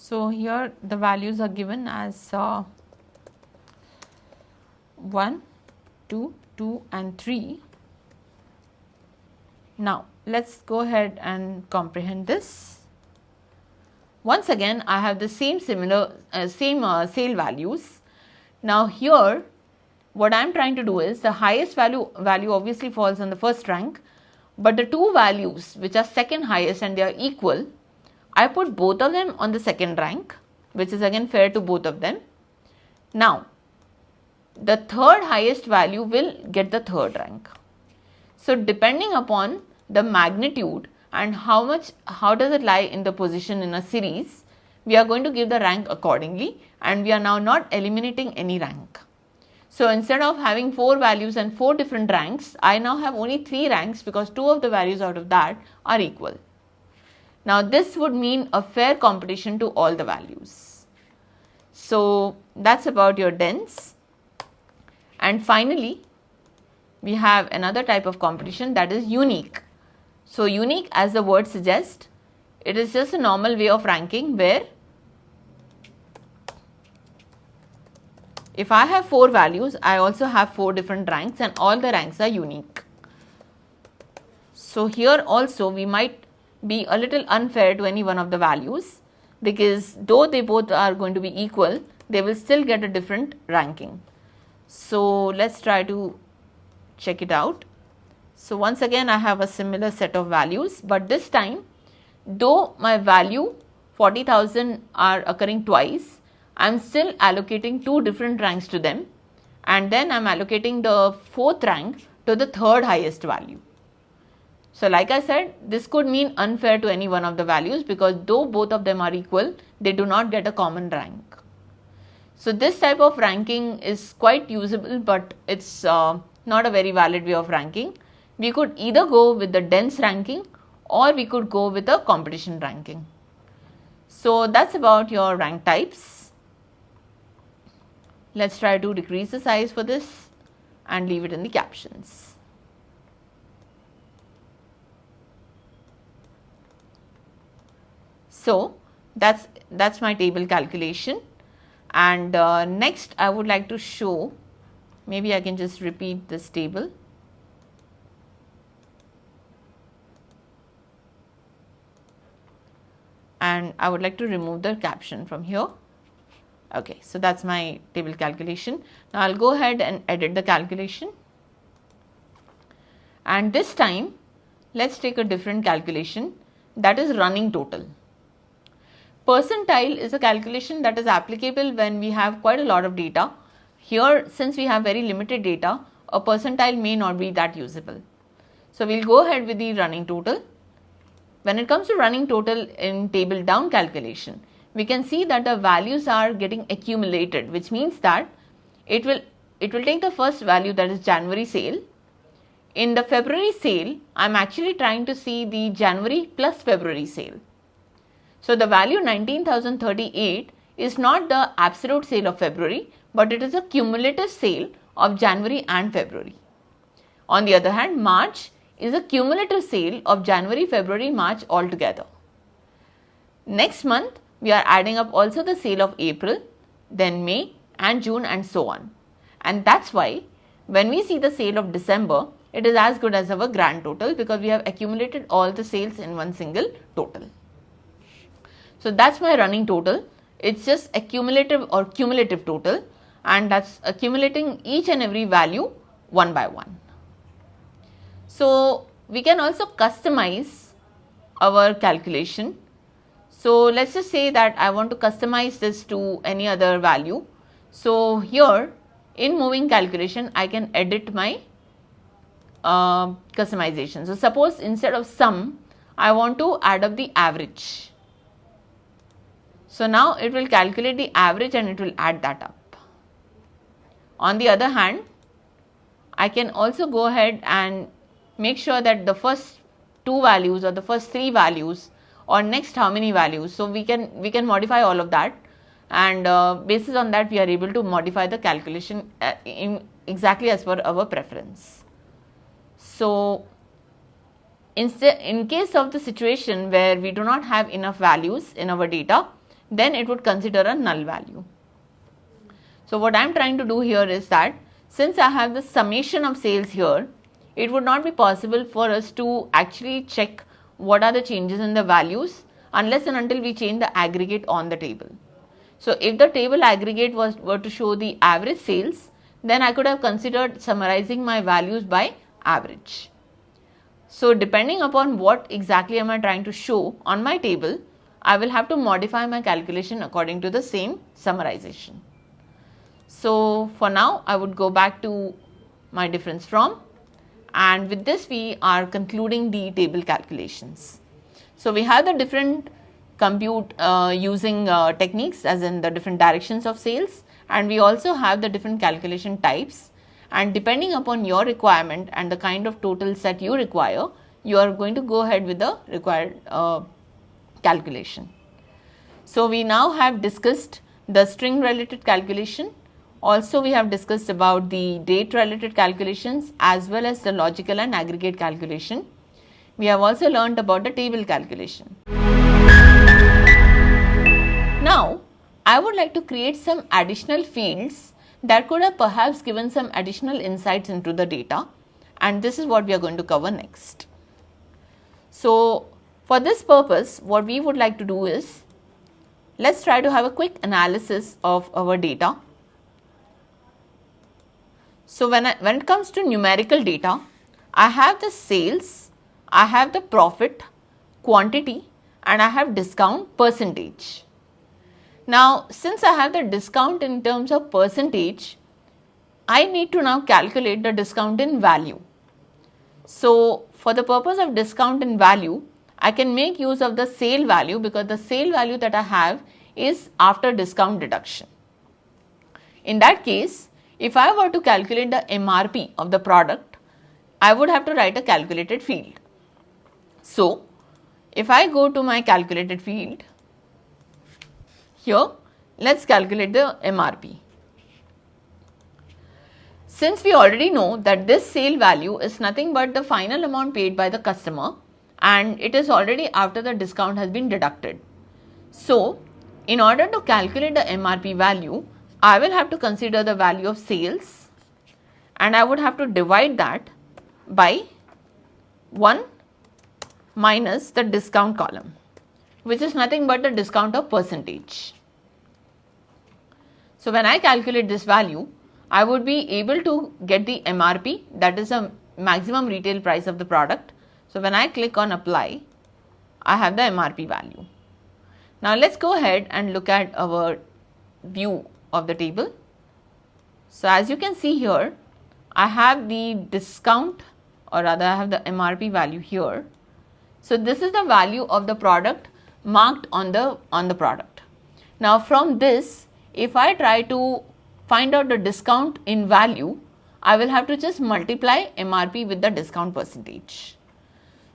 So here the values are given as 1, 2, 2 and 3. Now let's go ahead and comprehend this. Once again I have the same sale values. Now here what I am trying to do is the highest value obviously falls on the first rank, but the two values which are second highest and they are equal, I put both of them on the second rank, which is again fair to both of them. Now the third highest value will get the third rank. So depending upon the magnitude and how does it lie in the position in a series, we are going to give the rank accordingly, and we are now not eliminating any rank. So instead of having 4 values and 4 different ranks, I now have only 3 ranks because 2 of the values out of that are equal. Now this would mean a fair competition to all the values. So that's about your dense. And finally, we have another type of competition, that is unique. So unique, as the word suggests, it is just a normal way of ranking where if I have 4 values, I also have 4 different ranks and all the ranks are unique. So here also we might be a little unfair to any one of the values, because though they both are going to be equal, they will still get a different ranking. So let's try to check it out. So once again I have a similar set of values, but this time though my value 40,000 are occurring twice, I am still allocating 2 different ranks to them, and then I am allocating the 4th rank to the 3rd highest value. So like I said, this could mean unfair to any one of the values, because though both of them are equal, they do not get a common rank. So this type of ranking is quite usable, but it's not a very valid way of ranking. We could either go with the dense ranking or we could go with a competition ranking. So that's about your rank types. Let's try to decrease the size for this and leave it in the captions. So that's my table calculation, and next I would like to show, maybe I can just repeat this table. And I would like to remove the caption from here. Okay, so that's my table calculation. Now I'll go ahead and edit the calculation. And this time, let's take a different calculation, that is running total. Percentile is a calculation that is applicable when we have quite a lot of data. Here, since we have very limited data, a percentile may not be that usable. So we'll go ahead with the running total. When it comes to running total in table down calculation, we can see that the values are getting accumulated, which means that it will take the first value, that is January sale. In the February sale, I am actually trying to see the January plus February sale. So the value 19,038 is not the absolute sale of February, but it is a cumulative sale of January and February. On the other hand, March is a cumulative sale of January, February, March altogether. Next month, we are adding up also the sale of April, then May and June and so on. And that's why when we see the sale of December, it is as good as our grand total, because we have accumulated all the sales in one single total. So that's my running total. It's just accumulative or cumulative total, and that's accumulating each and every value one by one. So we can also customize our calculation. So let's just say that I want to customize this to any other value. So here in moving calculation, I can edit my customization. So suppose instead of sum, I want to add up the average. So now it will calculate the average and it will add that up. On the other hand, I can also go ahead and make sure that the first 2 values or the first 3 values or next how many values. So we can modify all of that, and basis on that we are able to modify the calculation exactly as per our preference. So in case of the situation where we do not have enough values in our data, then it would consider a null value. So what I am trying to do here is that since I have the summation of sales here, it would not be possible for us to actually check what are the changes in the values unless and until we change the aggregate on the table. So if the table aggregate were to show the average sales, then I could have considered summarizing my values by average. So depending upon what exactly am I trying to show on my table, I will have to modify my calculation according to the same summarization. So for now, I would go back to my difference from, and with this we are concluding the table calculations. So we have the different compute using techniques, as in the different directions of sales, and we also have the different calculation types, and depending upon your requirement and the kind of totals that you require, you are going to go ahead with the required calculation. So we now have discussed the string related calculation. Also we have discussed about the date related calculations as well as the logical and aggregate calculation. We have also learnt about the table calculation. Now I would like to create some additional fields that could have perhaps given some additional insights into the data, and this is what we are going to cover next. So for this purpose, what we would like to do is, let's try to have a quick analysis of our data. So when it comes to numerical data, I have the sales, I have the profit, quantity, and I have discount percentage. Now since I have the discount in terms of percentage, I need to now calculate the discount in value. So for the purpose of discount in value, I can make use of the sale value, because the sale value that I have is after discount deduction. In that case, if I were to calculate the MRP of the product, I would have to write a calculated field. So if I go to my calculated field, here let's calculate the MRP. Since we already know that this sale value is nothing but the final amount paid by the customer, and it is already after the discount has been deducted. So in order to calculate the MRP value, I will have to consider the value of sales, and I would have to divide that by 1 minus the discount column, which is nothing but the discount of percentage. So when I calculate this value, I would be able to get the MRP, that is the maximum retail price of the product. So when I click on apply, I have the MRP value. Now let's go ahead and look at our view of the table. So as you can see here, I have the discount, or rather I have the MRP value here. So this is the value of the product marked on the product. Now from this, if I try to find out the discount in value, I will have to just multiply MRP with the discount percentage.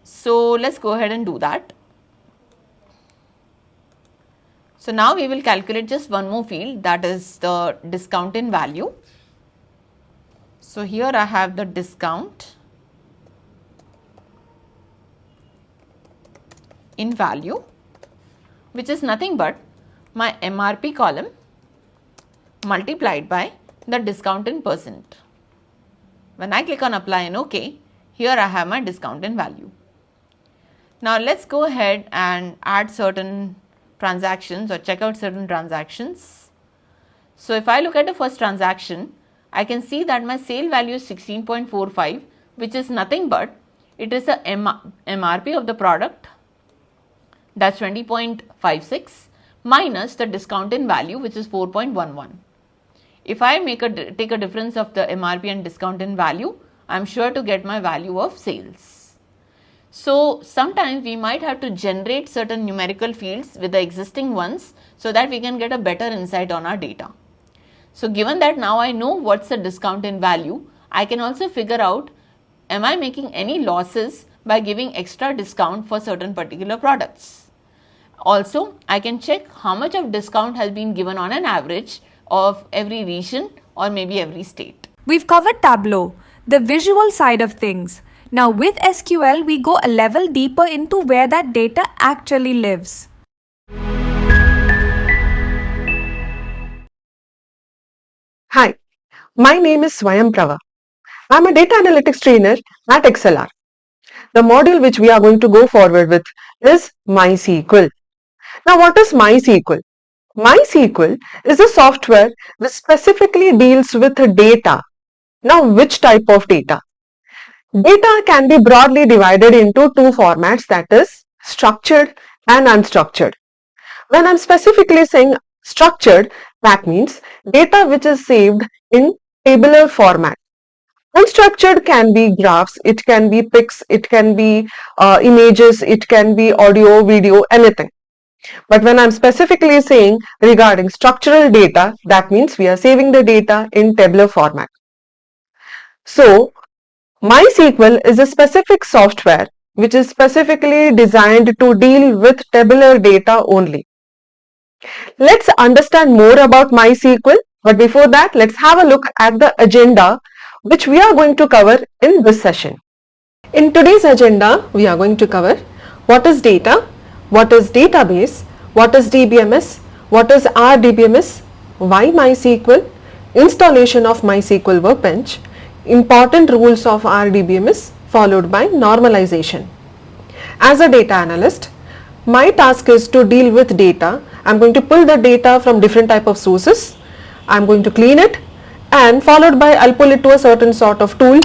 So let's go ahead and do that. So now we will calculate just one more field, that is the discount in value. So here I have the discount in value, which is nothing but my MRP column multiplied by the discount in percent. When I click on apply and OK, here I have my discount in value. Now let's go ahead and add certain transactions or check out certain transactions. So if I look at the first transaction, I can see that my sale value is 16.45, which is nothing but it is the MRP of the product, that's 20.56, minus the discount in value, which is 4.11. If I take a difference of the MRP and discount in value, I am sure to get my value of sales. So sometimes we might have to generate certain numerical fields with the existing ones so that we can get a better insight on our data. So given that now I know what's the discount in value, I can also figure out, am I making any losses by giving extra discount for certain particular products. Also, I can check how much of discount has been given on an average of every region or maybe every state. We've covered Tableau, the visual side of things. Now with SQL, we go a level deeper into where that data actually lives. Hi, my name is Swayam Prava. I'm a data analytics trainer at ExcelR. The module which we are going to go forward with is MySQL. Now, what is MySQL? MySQL is a software which specifically deals with data. Now, which type of data? Data can be broadly divided into two formats, that is structured and unstructured. When I'm specifically saying structured, that means data which is saved in tabular format. Unstructured can be graphs, it can be pics, it can be images, it can be audio, video, anything. But when I'm specifically saying regarding structural data, that means we are saving the data in tabular format. So, MySQL is a specific software which is specifically designed to deal with tabular data only. Let's understand more about MySQL, but before that, let's have a look at the agenda which we are going to cover in this session. In today's agenda, we are going to cover what is data, what is database, what is DBMS, what is RDBMS, why MySQL, installation of MySQL Workbench, important rules of RDBMS, followed by normalization. As a data analyst, my task is to deal with data. I'm going to pull the data from different type of sources. I'm going to clean it, and followed by I'll pull it to a certain sort of tool,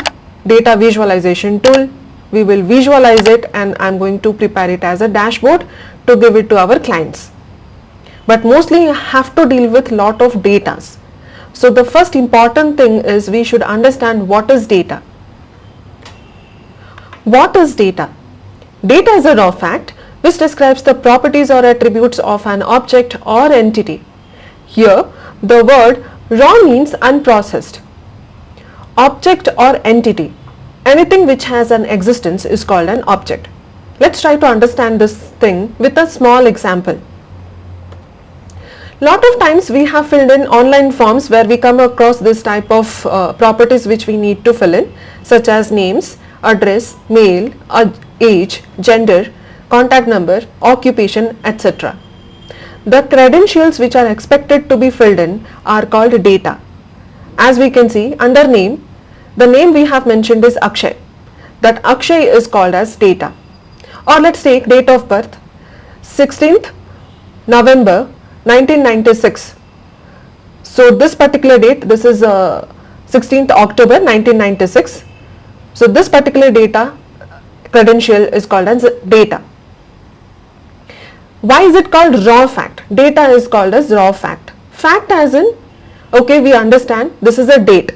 data visualization tool. We will visualize it, and I'm going to prepare it as a dashboard to give it to our clients. But mostly you have to deal with lot of data. So the first important thing is we should understand what is data. What is data? Data is a raw fact which describes the properties or attributes of an object or entity. Here, the word raw means unprocessed. Object or entity, anything which has an existence is called an object. Let's try to understand this thing with a small example. Lot of times we have filled in online forms where we come across this type of properties which we need to fill in, such as names, address, mail, age, gender, contact number, occupation, etc. The credentials which are expected to be filled in are called data. As we can see under name, the name we have mentioned is Akshay. That Akshay is called as data. Or let's take date of birth, 16th November 1996. So this particular date, this is 16th October 1996. So this particular data credential is called as data. Why is it called raw fact? Data is called as raw fact. Fact as in, okay, we understand this is a date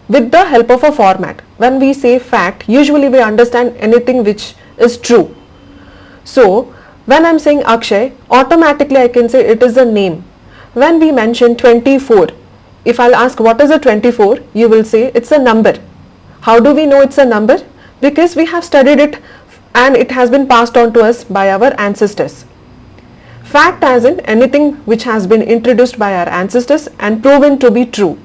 with the help of a format. When we say fact, usually we understand anything which is true. So when I'm saying Akshay, automatically I can say it is a name. When we mention 24, if I'll ask what is a 24, you will say it's a number. How do we know it's a number? Because we have studied it and it has been passed on to us by our ancestors. Fact as in anything which has been introduced by our ancestors and proven to be true.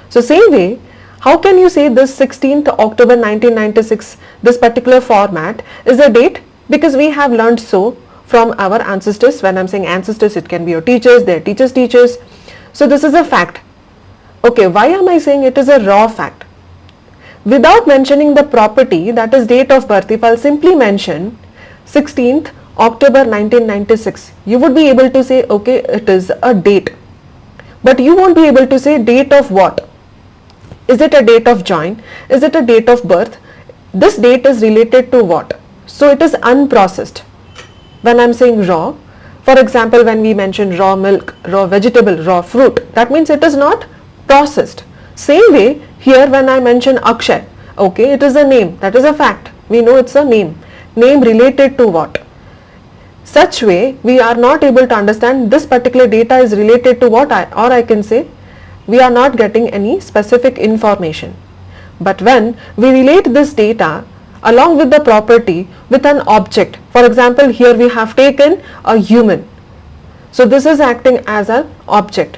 So same way, how can you say this 16th October 1996, this particular format is a date? Because we have learned so from our ancestors. When I'm saying ancestors, it can be your teachers, their teachers. So this is a fact. Okay, why am I saying it is a raw fact? Without mentioning the property, that is date of birth, if I'll simply mention 16th October 1996, you would be able to say, okay, it is a date. But you won't be able to say date of what? Is it a date of join? Is it a date of birth? This date is related to what? So it is unprocessed. When I'm saying raw, for example, when we mention raw milk, raw vegetable, raw fruit, that means it is not processed. Same way, here when I mention Akshay, okay, it is a name, that is a fact. We know it's a name. Name related to what? Such way, we are not able to understand this particular data is related to what, or I can say, we are not getting any specific information. But when we relate this data along with the property with an object, for example, here we have taken a human. So this is acting as an object.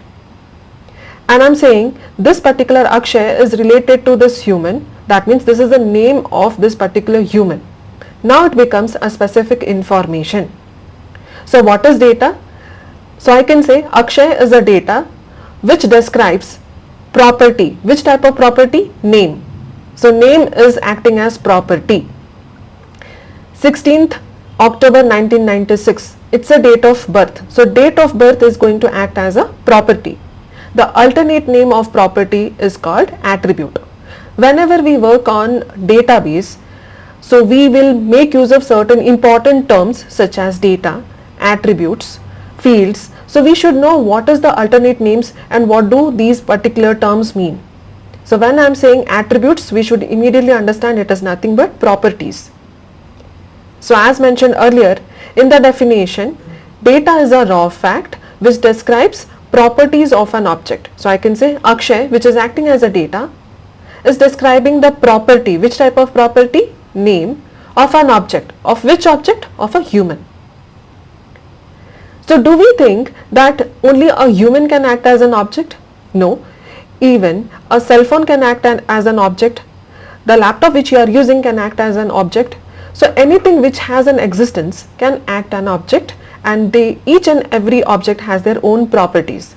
And I'm saying this particular Akshay is related to this human. That means this is the name of this particular human. Now it becomes a specific information. So what is data? So I can say Akshay is a data which describes property. Which type of property? Name. So name is acting as property. 16th October 1996, it's a date of birth. So date of birth is going to act as a property. The alternate name of property is called attribute. Whenever we work on database, so we will make use of certain important terms such as data, attributes, fields. So we should know what is the alternate names and what do these particular terms mean. So when I am saying attributes, we should immediately understand it is nothing but properties. So as mentioned earlier, in the definition, data is a raw fact which describes properties of an object. So I can say Akshay, which is acting as a data, is describing the property. Which type of property? Name of an object. Of which object? Of a human. So do we think that only a human can act as an object? No. Even a cell phone can act as an object. The laptop which you are using can act as an object. So anything which has an existence can act an object, and each and every object has their own properties.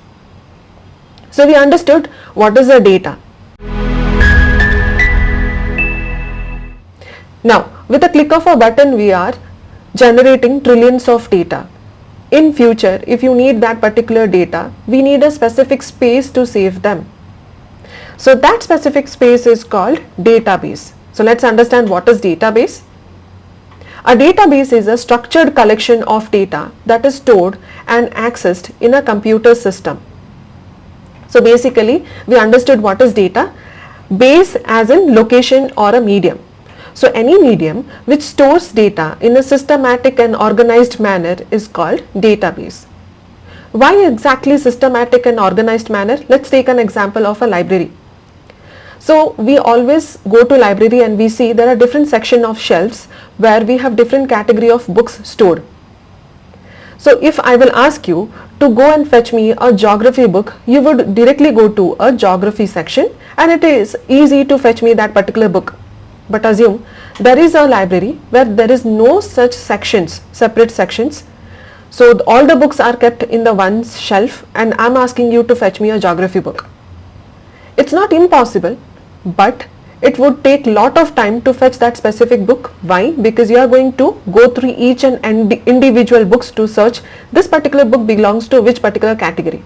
So we understood what is a data. Now with a click of a button we are generating trillions of data. In future, if you need that particular data, we need a specific space to save them. So that specific space is called database. So let's understand what is database. A database is a structured collection of data that is stored and accessed in a computer system. So basically we understood what is data. Base as in location or a medium. So any medium which stores data in a systematic and organized manner is called database. Why exactly systematic and organized manner? Let's take an example of a library. So we always go to library and we see there are different section of shelves where we have different category of books stored. So if I will ask you to go and fetch me a geography book, you would directly go to a geography section and it is easy to fetch me that particular book. But assume there is a library where there is no such sections, separate sections. So all the books are kept in the one shelf and I am asking you to fetch me a geography book. It's not impossible, but it would take lot of time to fetch that specific book. Why? Because you are going to go through each and individual books to search this particular book belongs to which particular category.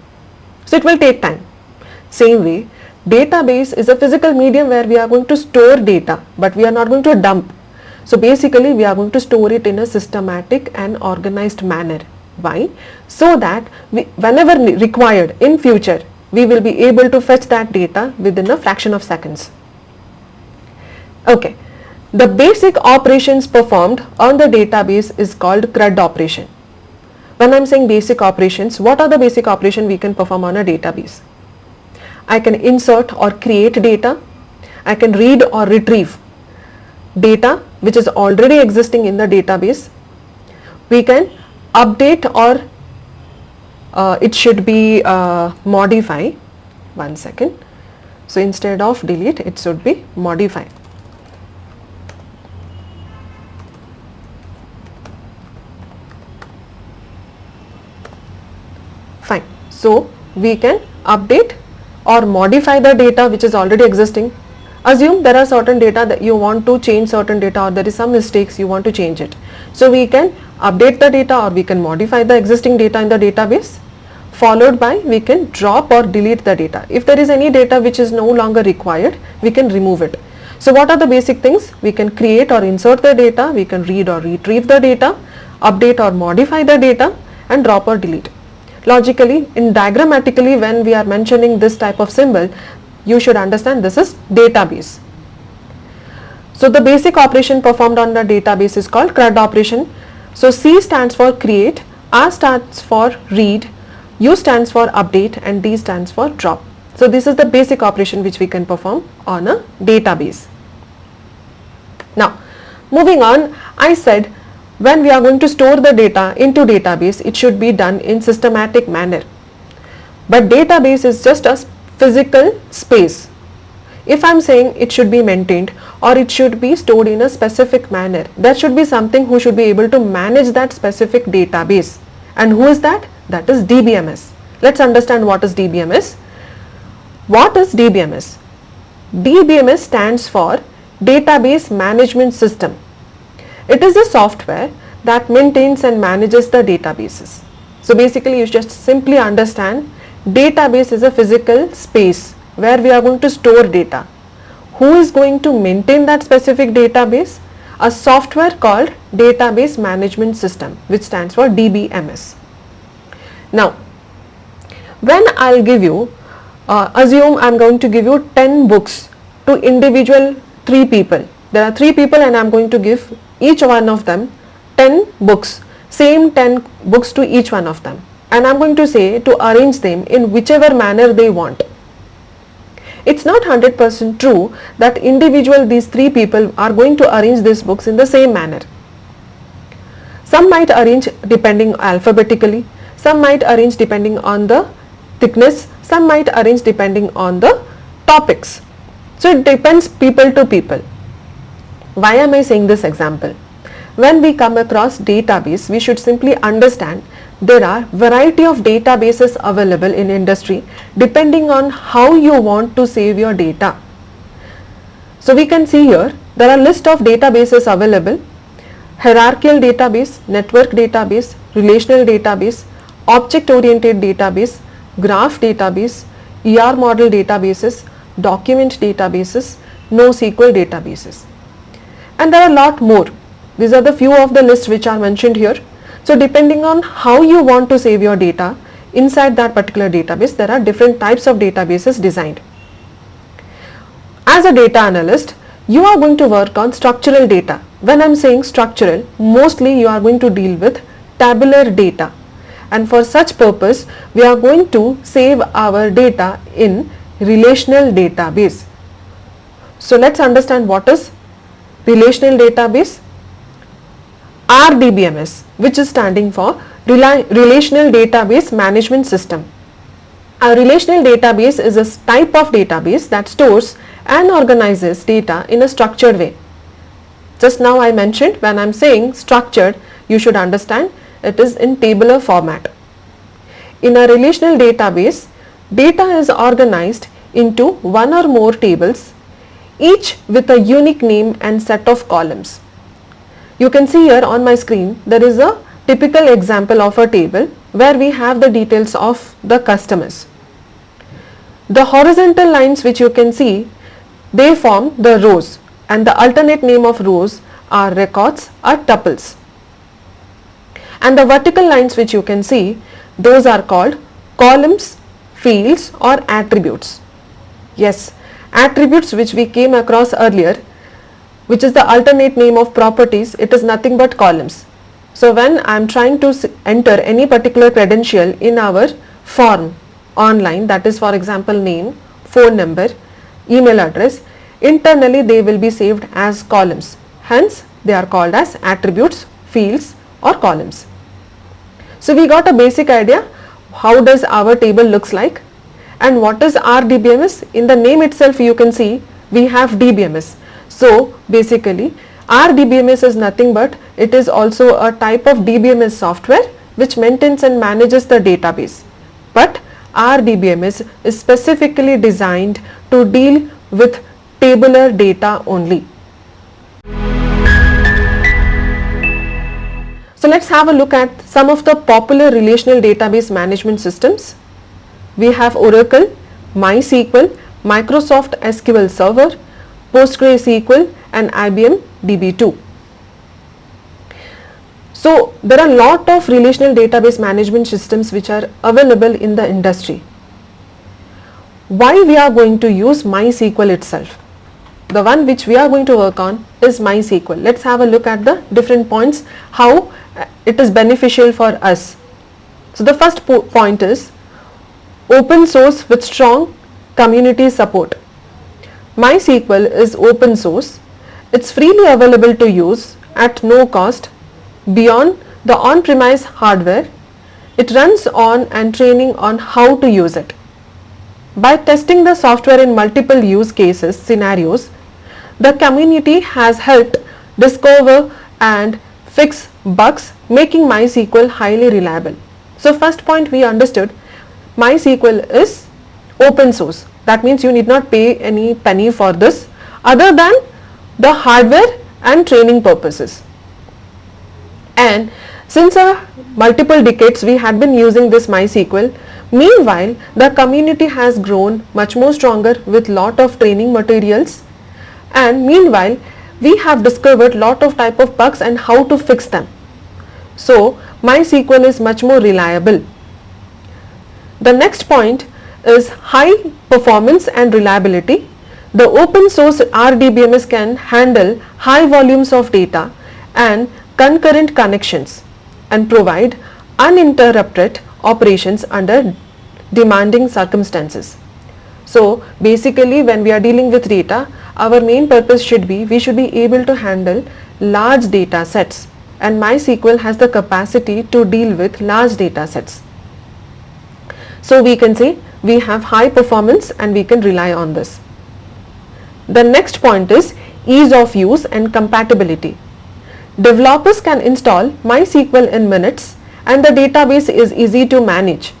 So it will take time. Same way, database is a physical medium where we are going to store data, but we are not going to dump. So basically we are going to store it in a systematic and organized manner. Why? So that whenever required in future, we will be able to fetch that data within a fraction of seconds. Okay, the basic operations performed on the database is called CRUD operation. When I am saying basic operations, what are the basic operations we can perform on a database? I can insert or create data. I can read or retrieve data which is already existing in the database. We can update or it should be modify. One second. So instead of delete, it should be modify. Fine. So we can update or modify the data which is already existing. Assume there are certain data that you want to change certain data, or there is some mistakes you want to change it. So we can update the data or we can modify the existing data in the database, followed by we can drop or delete the data. If there is any data which is no longer required, we can remove it. So what are the basic things? We can create or insert the data, we can read or retrieve the data, update or modify the data, and drop or delete. Logically, in diagrammatically, when we are mentioning this type of symbol, you should understand this is database. So the basic operation performed on the database is called CRUD operation. So C stands for create, R stands for read, U stands for update, and D stands for drop. So this is the basic operation which we can perform on a database. Now moving on, I said when we are going to store the data into database, it should be done in systematic manner. But database is just a physical space. If I am saying it should be maintained or it should be stored in a specific manner, there should be something who should be able to manage that specific database. And who is that? That is DBMS. Let's understand what is DBMS. What is DBMS? DBMS stands for Database Management System. It is a software that maintains and manages the databases. So basically you just simply understand database is a physical space where we are going to store data. Who is going to maintain that specific database? A software called Database Management System, which stands for DBMS. Now, when I'll give you, assume I'm going to give you 10 books to individual 3 people. There are 3 people and I'm going to give each one of them 10 books, same 10 books to each one of them, and I'm going to say to arrange them in whichever manner they want. It's not 100% true that these 3 people are going to arrange these books in the same manner. Some might arrange depending alphabetically, some might arrange depending on the thickness, some might arrange depending on the topics. So it depends people to people. Why am I saying this example? When we come across database, we should simply understand there are variety of databases available in industry depending on how you want to save your data. So we can see here there are list of databases available: hierarchical database, network database, relational database, object oriented database, graph database, ER model databases, document databases, NoSQL databases, and there are a lot more. These are the few of the lists which are mentioned here. So depending on how you want to save your data inside that particular database, there are different types of databases designed. As a data analyst, you are going to work on structural data. When I am saying structural, mostly you are going to deal with tabular data, and for such purpose we are going to save our data in relational database. So let's understand what is relational database. RDBMS, which is standing for Relational Database Management System. A relational database is a type of database that stores and organizes data in a structured way. Just now I mentioned, when I am saying structured, you should understand it is in tabular format. In a relational database, data is organized into one or more tables, each with a unique name and set of columns. You can see here on my screen there is a typical example of a table where we have the details of the customers. The horizontal lines which you can see, they form the rows, and the alternate name of rows are records or tuples. And the vertical lines which you can see, those are called columns, fields or attributes. Yes, attributes which we came across earlier, which is the alternate name of properties, it is nothing but columns. So when I am trying to enter any particular credential in our form online, that is for example name, phone number, email address, internally they will be saved as columns. Hence they are called as attributes, fields or columns. So we got a basic idea how does our table looks like, and what is RDBMS. In the name itself you can see we have DBMS. So basically RDBMS is nothing but it is also a type of DBMS software which maintains and manages the database, but RDBMS is specifically designed to deal with tabular data only. So let's have a look at some of the popular relational database management systems. We have Oracle, MySQL, Microsoft SQL Server, PostgreSQL and IBM DB2. So there are a lot of relational database management systems which are available in the industry. Why we are going to use MySQL itself? The one which we are going to work on is MySQL. Let's have a look at the different points, how it is beneficial for us. So the first point is open source with strong community support. MySQL is open source. It's freely available to use at no cost beyond the on-premise hardware. It runs on and training on how to use it. By testing the software in multiple use cases scenarios, the community has helped discover and fix bugs, making MySQL highly reliable. So first point we understood, MySQL is open source. That means you need not pay any penny for this other than the hardware and training purposes. And since multiple decades we had been using this MySQL, meanwhile the community has grown much more stronger with lot of training materials, and meanwhile we have discovered lot of type of bugs and how to fix them. So MySQL is much more reliable. The next point is high performance and reliability. The open source RDBMS can handle high volumes of data and concurrent connections and provide uninterrupted operations under demanding circumstances. So basically when we are dealing with data, our main purpose should be, we should be able to handle large data sets, and MySQL has the capacity to deal with large data sets. So we can say we have high performance and we can rely on this. The next point is ease of use and compatibility. Developers can install MySQL in minutes and the database is easy to manage.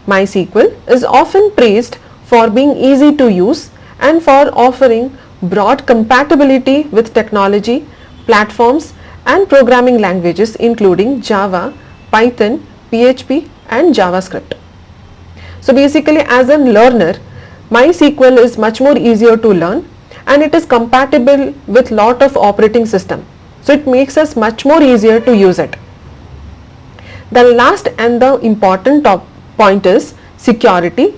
MySQL is often praised for being easy to use and for offering broad compatibility with technology, platforms and programming languages including Java, Python, PHP and JavaScript. So basically as a learner, MySQL is much more easier to learn and it is compatible with lot of operating system. So it makes us much more easier to use it. The last and the important point is security.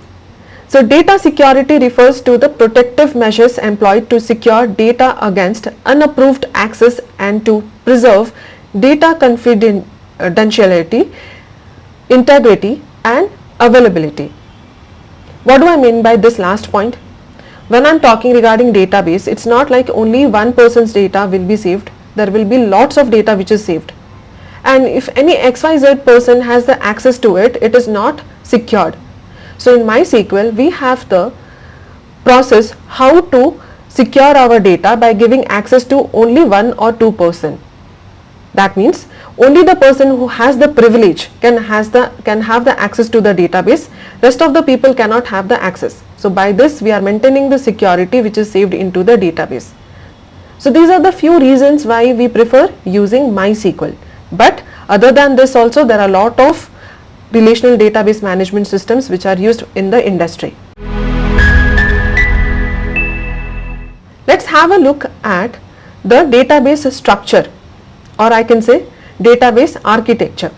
So data security refers to the protective measures employed to secure data against unapproved access and to preserve data confidentiality, integrity and availability. What do I mean by this last point? When I am talking regarding database, it's not like only one person's data will be saved. There will be lots of data which is saved. And if any XYZ person has the access to it, it is not secured. So in MySQL, we have the process how to secure our data by giving access to only one or two person. That means only the person who has the privilege can have the access to the database. Rest of the people cannot have the access. So by this we are maintaining the security which is saved into the database. So these are the few reasons why we prefer using MySQL. But other than this also there are a lot of relational database management systems which are used in the industry. Let's have a look at the database structure, or I can say database architecture.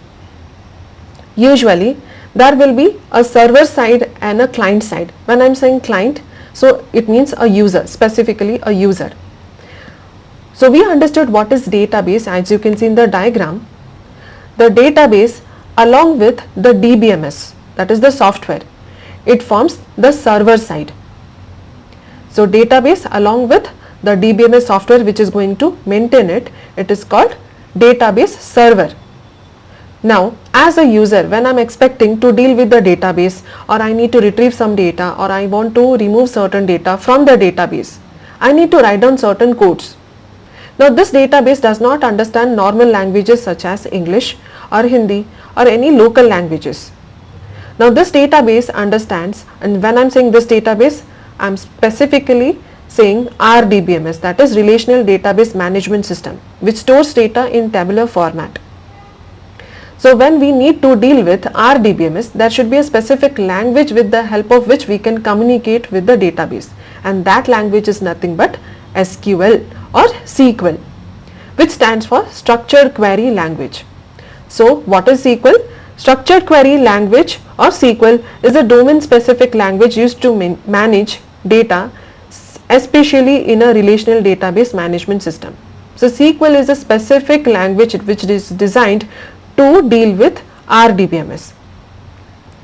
Usually there will be a server side and a client side. When I am saying client, so it means a user, specifically a user. So we understood what is database. As you can see in the diagram, the database along with the DBMS, that is the software, it forms the server side. So database along with the DBMS software which is going to maintain it, it is called database server. Now as a user, when I am expecting to deal with the database, or I need to retrieve some data, or I want to remove certain data from the database, I need to write down certain codes. Now this database does not understand normal languages such as English or Hindi or any local languages. Now this database understands, and when I am saying this database, I am specifically saying RDBMS, that is Relational Database Management System, which stores data in tabular format. So when we need to deal with RDBMS, there should be a specific language with the help of which we can communicate with the database, and that language is nothing but SQL or SQL, which stands for Structured Query Language. So what is SQL? Structured Query Language or SQL is a domain specific language used to manage data, especially in a relational database management system. So SQL is a specific language which is designed to deal with RDBMS.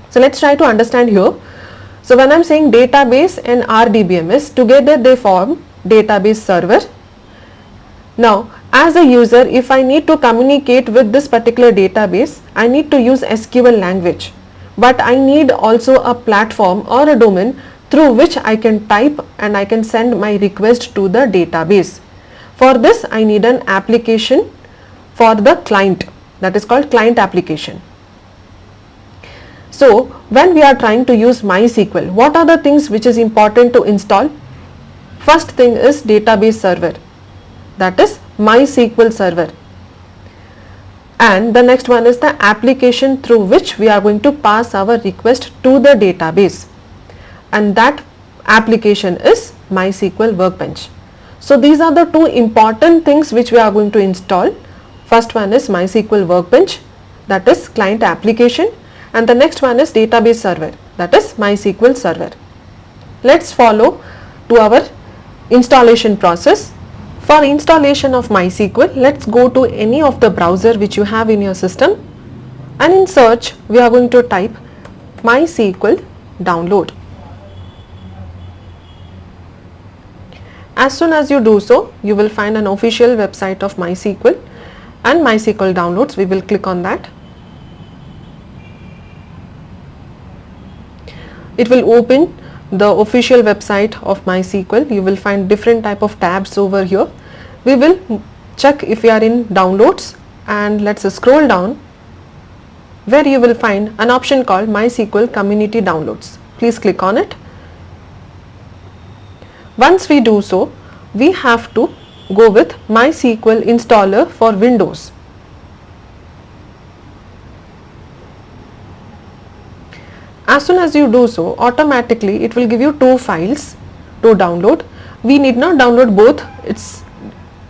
So let's try to understand here. So when I am saying database and RDBMS, together they form database server. Now as a user, if I need to communicate with this particular database, I need to use SQL language, but I need also a platform or a domain through which I can type and I can send my request to the database. For this I need an application for the client, that is called client application. So when we are trying to use MySQL, what are the things which is important to install? First thing is database server, that is MySQL server, and the next one is the application through which we are going to pass our request to the database, and that application is MySQL Workbench. So these are the two important things which we are going to install. First one is MySQL Workbench, that is client application, and the next one is database server, that is MySQL server. Let's follow to our installation process. For installation of MySQL, let's go to any of the browser which you have in your system, and in search we are going to type MySQL download. As soon as you do so, you will find an official website of MySQL and MySQL downloads. We will click on that. It will open the official website of MySQL. You will find different type of tabs over here. We will check if you are in downloads, and let's scroll down where you will find an option called MySQL Community Downloads. Please click on it. Once we do so, we have to go with MySQL installer for Windows. As soon as you do so, automatically it will give you two files to download. We need not download both.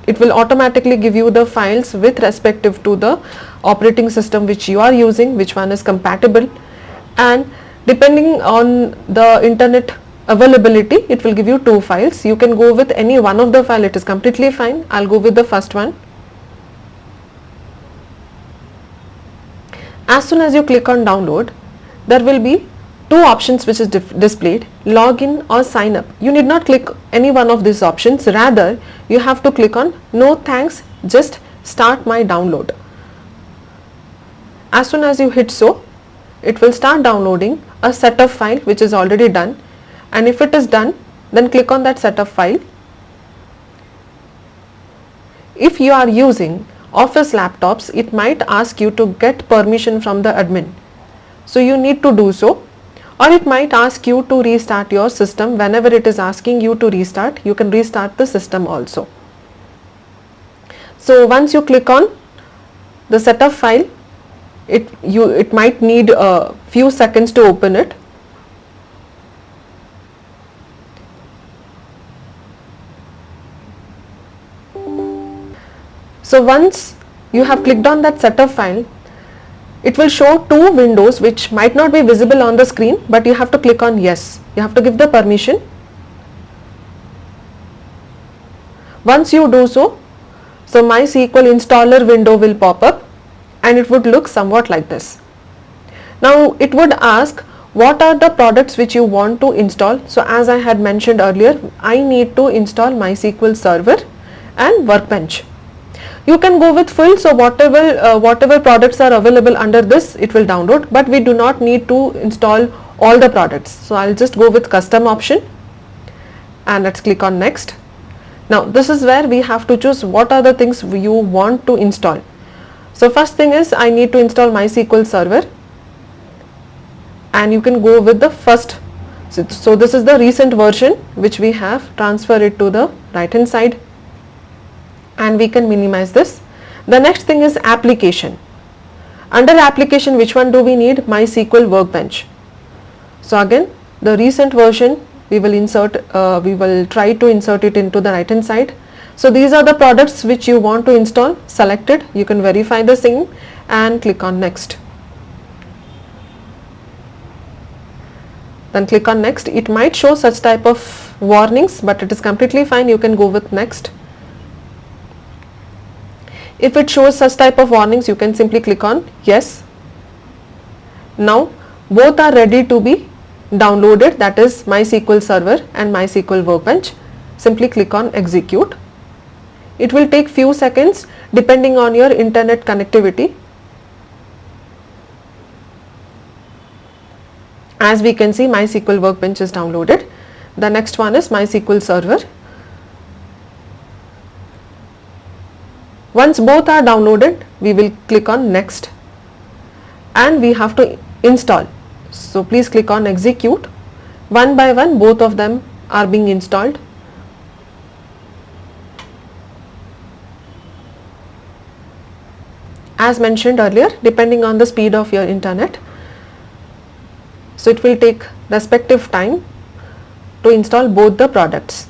It will automatically give you the files with respective to the operating system which you are using, which one is compatible, and depending on the internet availability, it will give you two files. You can go with any one of the file, it is completely fine. I'll go with the first one. As soon as you click on download, there will be two options which is displayed, login or sign up. You need not click any one of these options, rather you have to click on no thanks, just start my download. As soon as you hit so, it will start downloading a setup file which is already done, and if it is done, then click on that setup file. If you are using office laptops, it might ask you to get permission from the admin, so you need to do so, or it might ask you to restart your system. Whenever it is asking you to restart, you can restart the system also. So once you click on the setup file, it might need a few seconds to open it. So once you have clicked on that setup file, it will show two windows which might not be visible on the screen, but you have to click on yes. You have to give the permission. Once you do so, MySQL installer window will pop up, and it would look somewhat like this. Now it would ask what are the products which you want to install. So as I had mentioned earlier, I need to install MySQL server and Workbench. You can go with full, so whatever products are available under this, it will download, but we do not need to install all the products. So I'll just go with custom option, and let's click on next. Now this is where we have to choose what are the things you want to install. So first thing is I need to install MySQL server, and you can go with the first. So this is the recent version which we have. Transfer it to the right hand side, and we can minimize this. The next thing is application. Under application, which one do we need? MySQL Workbench. So again, the recent version we will try to insert it into the right hand side. So these are the products which you want to install. Select it. You can verify the same and click on next. Then click on next. It might show such type of warnings, but it is completely fine. You can go with next. If it shows such type of warnings, you can simply click on yes. Now both are ready to be downloaded, that is MySQL server and MySQL Workbench. Simply click on execute. It will take few seconds depending on your internet connectivity. As we can see, MySQL Workbench is downloaded. The next one is MySQL server. Once both are downloaded, we will click on next, and we have to install. So please click on execute. One by one both of them are being installed. As mentioned earlier, depending on the speed of your internet, so it will take respective time to install both the products.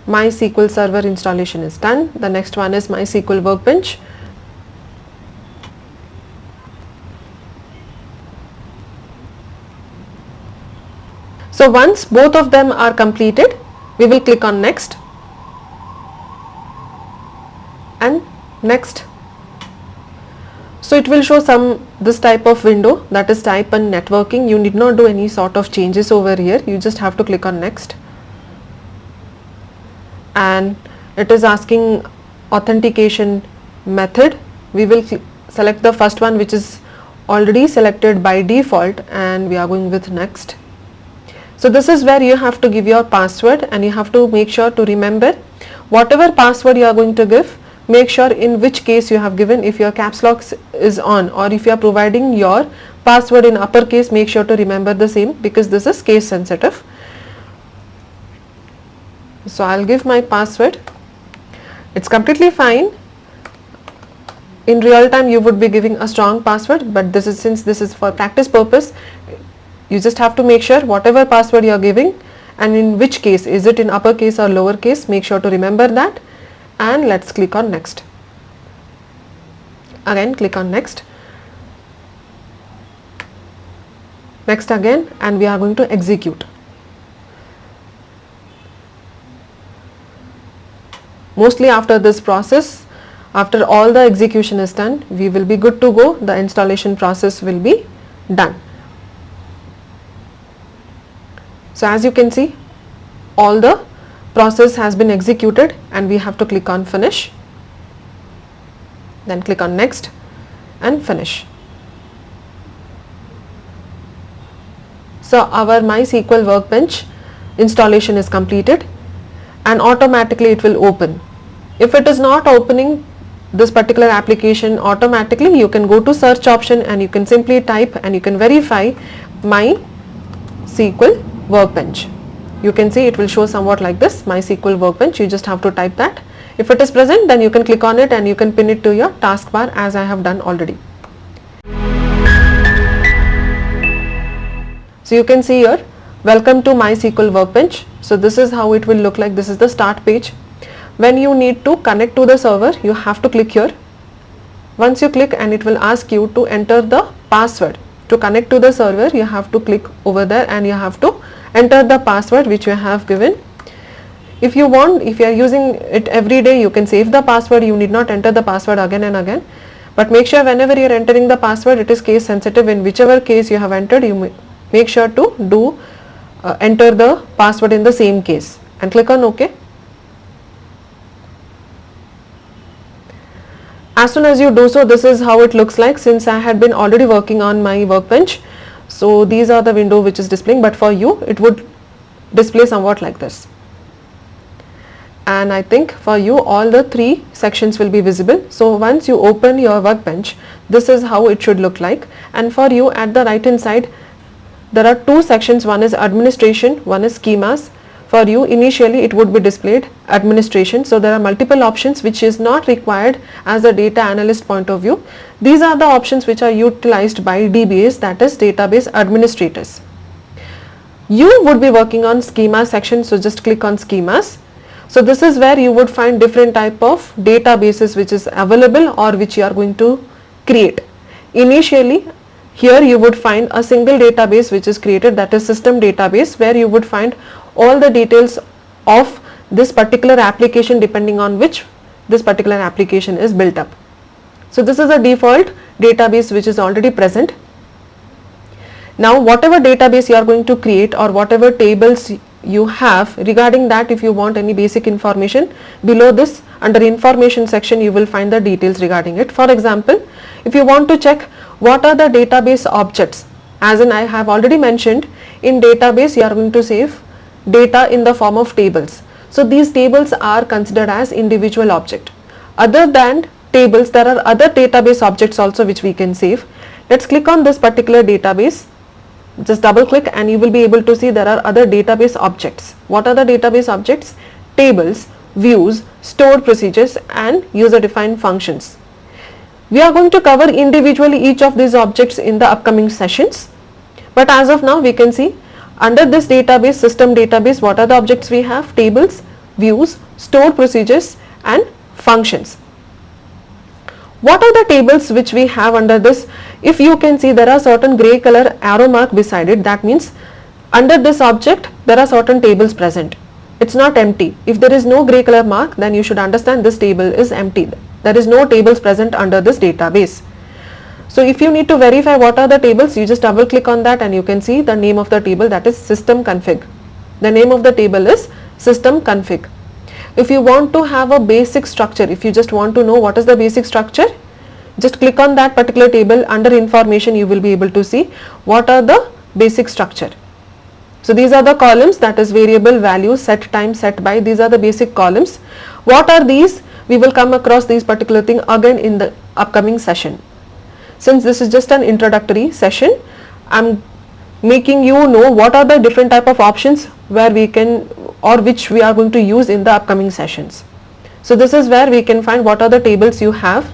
MySQL Server installation is done. The next one is MySQL Workbench. So once both of them are completed, we will click on next and next. So it will show this type of window, that is type and networking. You need not do any sort of changes over here. You just have to click on next. And it is asking authentication method. We will select the first one, which is already selected by default, and we are going with next. So this is where you have to give your password, and you have to make sure to remember whatever password you are going to give, make sure in which case you have given. If your caps lock is on, or if you are providing your password in uppercase, make sure to remember the same, because this is case sensitive. So I'll give my password. It's completely fine. In real time you would be giving a strong password, but since this is for practice purpose, you just have to make sure whatever password you are giving and in which case, is it in uppercase or lowercase, make sure to remember that. And let's click on next. Again click on next. Next again, and we are going to execute. Mostly after this process, after all the execution is done, we will be good to go. The installation process will be done. So as you can see, all the process has been executed, and we have to click on finish, then click on next and finish. So our MySQL Workbench installation is completed, and automatically it will open. If it is not opening this particular application automatically, you can go to search option and you can simply type, and you can verify MySQL Workbench. You can see it will show somewhat like this, MySQL Workbench. You just have to type that. If it is present, then you can click on it and you can pin it to your taskbar, as I have done already. So you can see here, welcome to MySQL Workbench. So this is how it will look like. This is the start page. When you need to connect to the server, you have to click here. Once you click, and it will ask you to enter the password. To connect to the server, you have to click over there and you have to enter the password which you have given. If you want, if you are using it every day, you can save the password. You need not enter the password again and again. But make sure whenever you are entering the password, it is case sensitive. In whichever case you have entered, you make sure to enter the password in the same case, and click on OK. As soon as you do so, this is how it looks like. Since I had been already working on my workbench, so these are the window which is displaying, but for you it would display somewhat like this. And I think for you all the three sections will be visible. So once you open your workbench, this is how it should look like. And for you at the right hand side, there are two sections. One is administration, one is schemas. For you initially it would be displayed administration. So there are multiple options which is not required as a data analyst point of view. These are the options which are utilized by DBAs, that is database administrators. You would be working on schema section, so just click on schemas. So this is where you would find different type of databases which is available or which you are going to create. Initially here you would find a single database which is created, that is system database, where you would find all the details of this particular application depending on which this particular application is built up. So this is a default database which is already present. Now whatever database you are going to create or whatever tables you have, regarding that if you want any basic information, below this under information section you will find the details regarding it. For example, if you want to check what are the database objects, as in I have already mentioned, in database you are going to save data in the form of tables. So these tables are considered as individual object. Other than tables, there are other database objects also which we can save. Let's click on this particular database. Just double click and you will be able to see there are other database objects. What are the database objects? Tables, views, stored procedures and user defined functions. We are going to cover individually each of these objects in the upcoming sessions, but as of now we can see under this database, system database, what are the objects we have? Tables, views, stored procedures and functions. What are the tables which we have under this? If you can see, there are certain gray color arrow mark beside it. That means under this object there are certain tables present. It's not empty. If there is no gray color mark, then you should understand this table is empty. There is no tables present under this database. So if you need to verify what are the tables, you just double click on that and you can see the name of the table, that is system config. The name of the table is system config. If you want to have a basic structure, if you just want to know what is the basic structure, just click on that particular table. Under information you will be able to see what are the basic structure. So these are the columns, that is variable, value, set time, set by. These are the basic columns. What are these? We will come across these particular thing again in the upcoming session. Since this is just an introductory session, I am making you know what are the different type of options where we can or which we are going to use in the upcoming sessions. So this is where we can find what are the tables you have.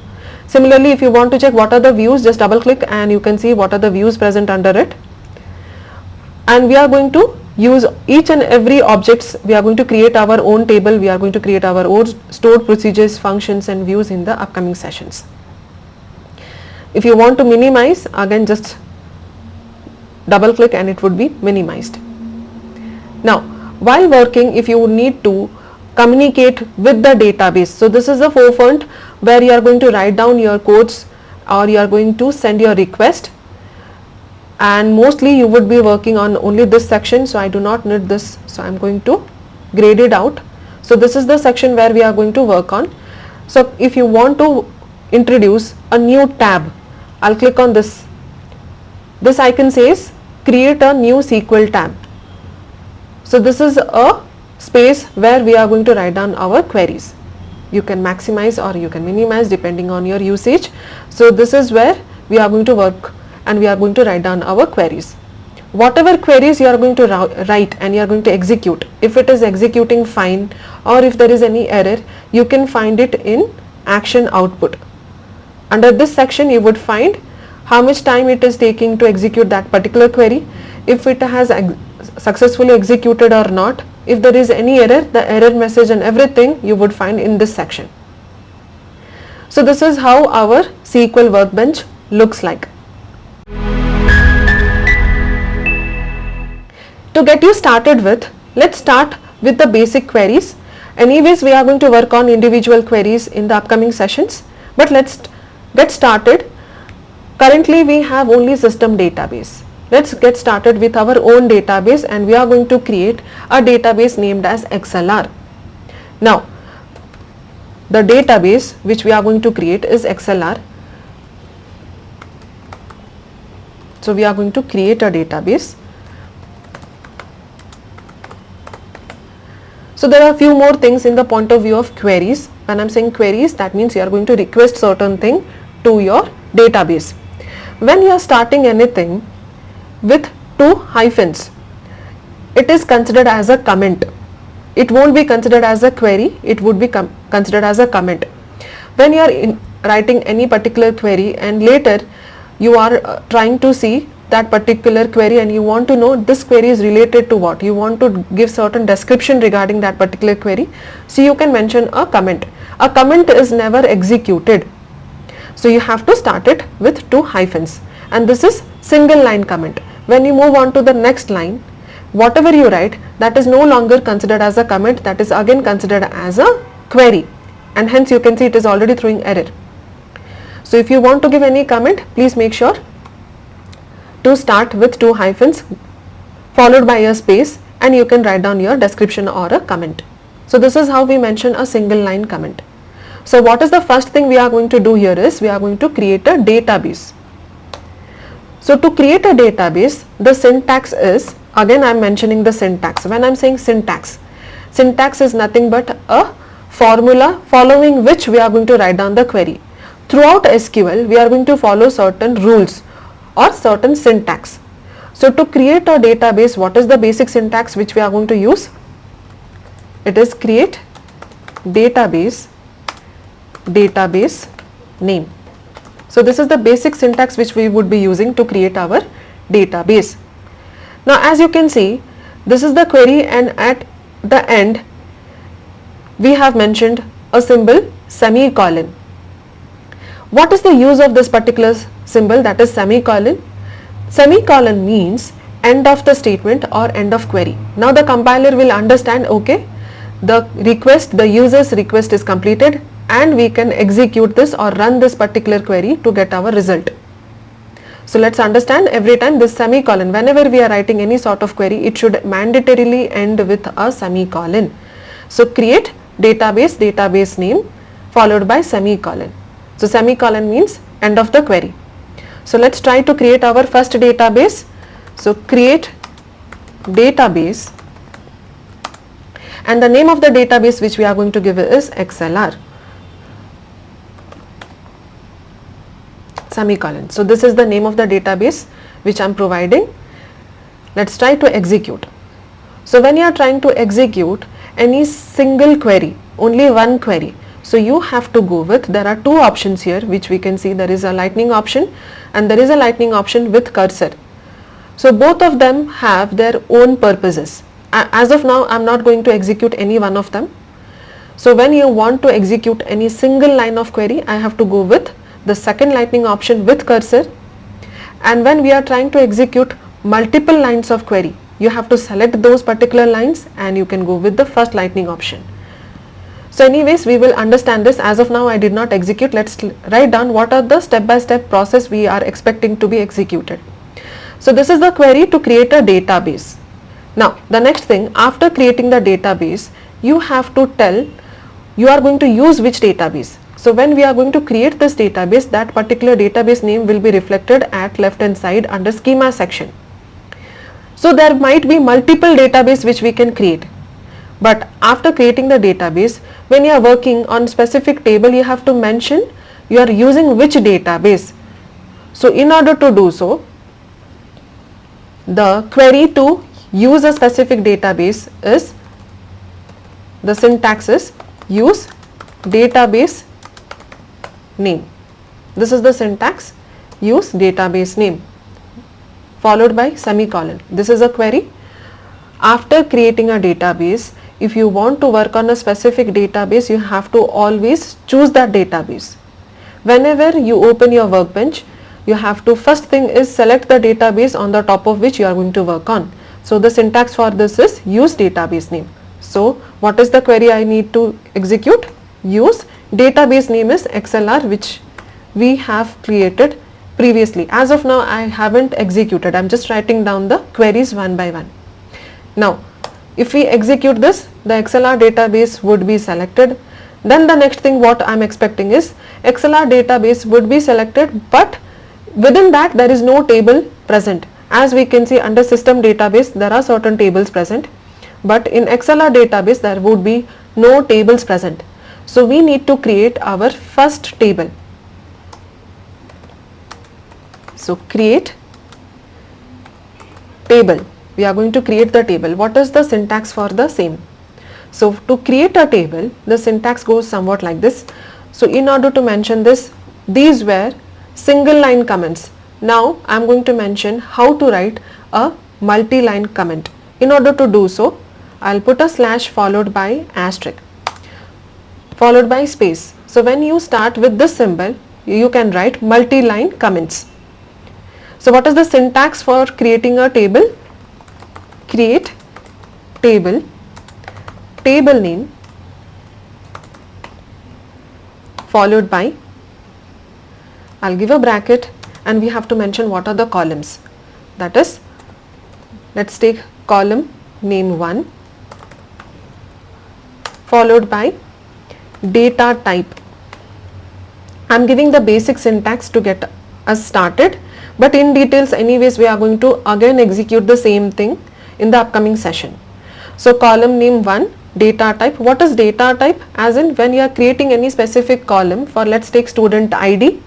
Similarly, if you want to check what are the views, just double click and you can see what are the views present under it. And we are going to use each and every objects. We are going to create our own table. We are going to create our own stored procedures, functions and views in the upcoming sessions. If you want to minimize, again just double click and it would be minimized. Now, while working, if you need to communicate with the database, so this is the forefront where you are going to write down your codes or you are going to send your request, and mostly you would be working on only this section, so I do not need this, so I am going to grade it out. So this is the section where we are going to work on. So if you want to introduce a new tab, I'll click on this. This icon says create a new SQL tab. So this is a space where we are going to write down our queries. You can maximize or you can minimize depending on your usage. So this is where we are going to work and we are going to write down our queries. Whatever queries you are going to write and you are going to execute, if it is executing fine or if there is any error, you can find it in action output. Under this section you would find how much time it is taking to execute that particular query, if it has successfully executed or not, if there is any error, the error message and everything you would find in this section. So this is how our SQL workbench looks like. To get you started with, let's start with the basic queries. Anyways, we are going to work on individual queries in the upcoming sessions, but let's get started. Currently we have only system database. Let's get started with our own database and we are going to create a database named as ExcelR. Now, the database which we are going to create is ExcelR. So we are going to create a database. So there are a few more things in the point of view of queries. When I am saying queries, that means you are going to request certain thing to your database. When you are starting anything with 2 hyphens, it is considered as a comment. It won't be considered as a query, it would be considered as a comment. When you are writing any particular query and later you are trying to see that particular query and you want to know this query is related to what, you want to give certain description regarding that particular query, so you can mention a comment. A comment is never executed, so you have to start it with 2 hyphens, and this is single line comment. When you move on to the next line, whatever you write, that is no longer considered as a comment, that is again considered as a query, and hence you can see it is already throwing error. So if you want to give any comment, please make sure to start with 2 hyphens followed by a space, and you can write down your description or a comment. So this is how we mention a single line comment. So what is the first thing we are going to do here is we are going to create a database. So to create a database, the syntax is, again I am mentioning the syntax. When I am saying syntax, syntax is nothing but a formula following which we are going to write down the query. Throughout SQL, we are going to follow certain rules or certain syntax. So to create a database, what is the basic syntax which we are going to use? It is create database name. So this is the basic syntax which we would be using to create our database. Now as you can see, this is the query, and at the end we have mentioned a symbol semicolon. What is the use of this particular symbol, that is semicolon? Semicolon means end of the statement or end of query. Now the compiler will understand, okay, the user's request is completed and we can execute this or run this particular query to get our result. So let's understand, every time this semicolon, whenever we are writing any sort of query, it should mandatorily end with a semicolon. So create database name followed by semicolon. So semicolon means end of the query. So let's try to create our first database. So create database, and the name of the database which we are going to give is ExcelR. Semicolon. So this is the name of the database which I am providing. Let's try to execute. So when you are trying to execute any single query, only one query, so you have to go with, there are two options here which we can see. There is a lightning option and there is a lightning option with cursor. So both of them have their own purposes. As of now I am not going to execute any one of them. So when you want to execute any single line of query, I have to go with the second lightning option with cursor, and when we are trying to execute multiple lines of query, you have to select those particular lines and you can go with the first lightning option. So anyways, we will understand this. As of now I did not execute. Let's write down what are the step-by-step process we are expecting to be executed. So this is the query to create a database. Now the next thing, after creating the database, you have to tell you are going to use which database. So when we are going to create this database, that particular database name will be reflected at left hand side under schema section. So there might be multiple database which we can create, but after creating the database, when you are working on specific table, you have to mention you are using which database. So in order to do so, the query to use a specific database is, the syntax is use database name. This is the syntax, use database name followed by semicolon. This is a query. After creating a database, if you want to work on a specific database, you have to always choose that database. Whenever you open your workbench, you have to, first thing is select the database on the top of which you are going to work on. So the syntax for this is use database name. So what is the query I need to execute? Use database name is ExcelR, which we have created previously. As of now I haven't executed, I am just writing down the queries one by one. Now if we execute this, the ExcelR database would be selected. Then the next thing what I am expecting is ExcelR database would be selected, but within that there is no table present. As we can see under system database, there are certain tables present, but in ExcelR database there would be no tables present. So we need to create our first table. So create table. We are going to create the table. What is the syntax for the same? So to create a table, the syntax goes somewhat like this. So in order to mention this, these were single line comments. Now I am going to mention how to write a multi-line comment. In order to do so, I will put a slash followed by asterisk followed by space. So when you start with this symbol, you can write multi-line comments. So what is the syntax for creating a table? Create table, table name followed by, I'll give a bracket, and we have to mention what are the columns. That is, let's take column name 1 followed by data type. I'm giving the basic syntax to get us started, but in details anyways we are going to again execute the same thing in the upcoming session. So column name 1, data type. What is data type? As in when you are creating any specific column for, let's take student ID.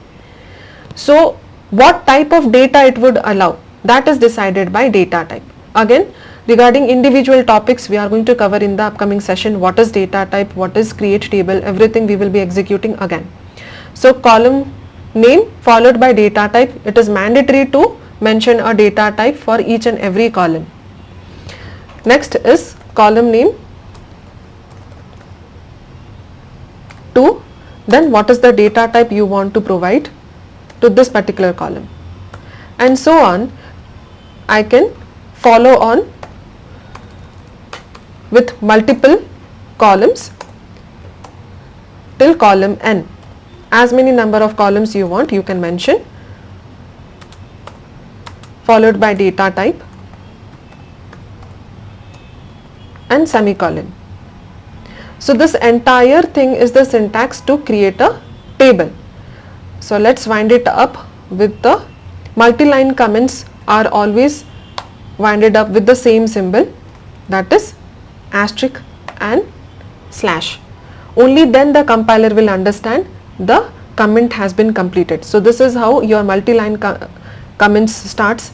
So what type of data it would allow, that is decided by data type. Again, regarding individual topics we are going to cover in the upcoming session. What is data type, what is create table, everything we will be executing again. So column name followed by data type, it is mandatory to mention a data type for each and every column. Next is column name to, then what is the data type you want to provide to this particular column, and so on. I can follow on with multiple columns till column n. As many number of columns you want you can mention, followed by data type and semicolon. So this entire thing is the syntax to create a table. So let's wind it up with the multi-line comments are always winded up with the same symbol, that is asterisk and slash. Only then the compiler will understand the comment has been completed. So this is how your multi-line comments starts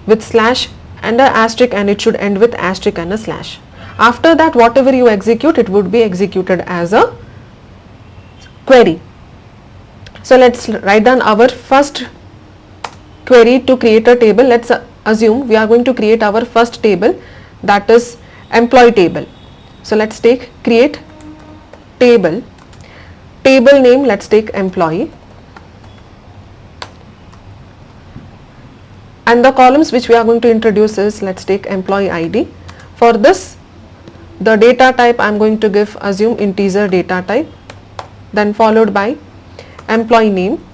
with slash and a asterisk, and it should end with asterisk and a slash. After that, whatever you execute, it would be executed as a query. So let's write down our first query to create a table. Let's assume we are going to create our first table, that is employee table. So let's take create table, table name, let's take employee, and the columns which we are going to introduce is, let's take employee ID. For this, the data type I am going to give, assume integer data type, then followed by employee name.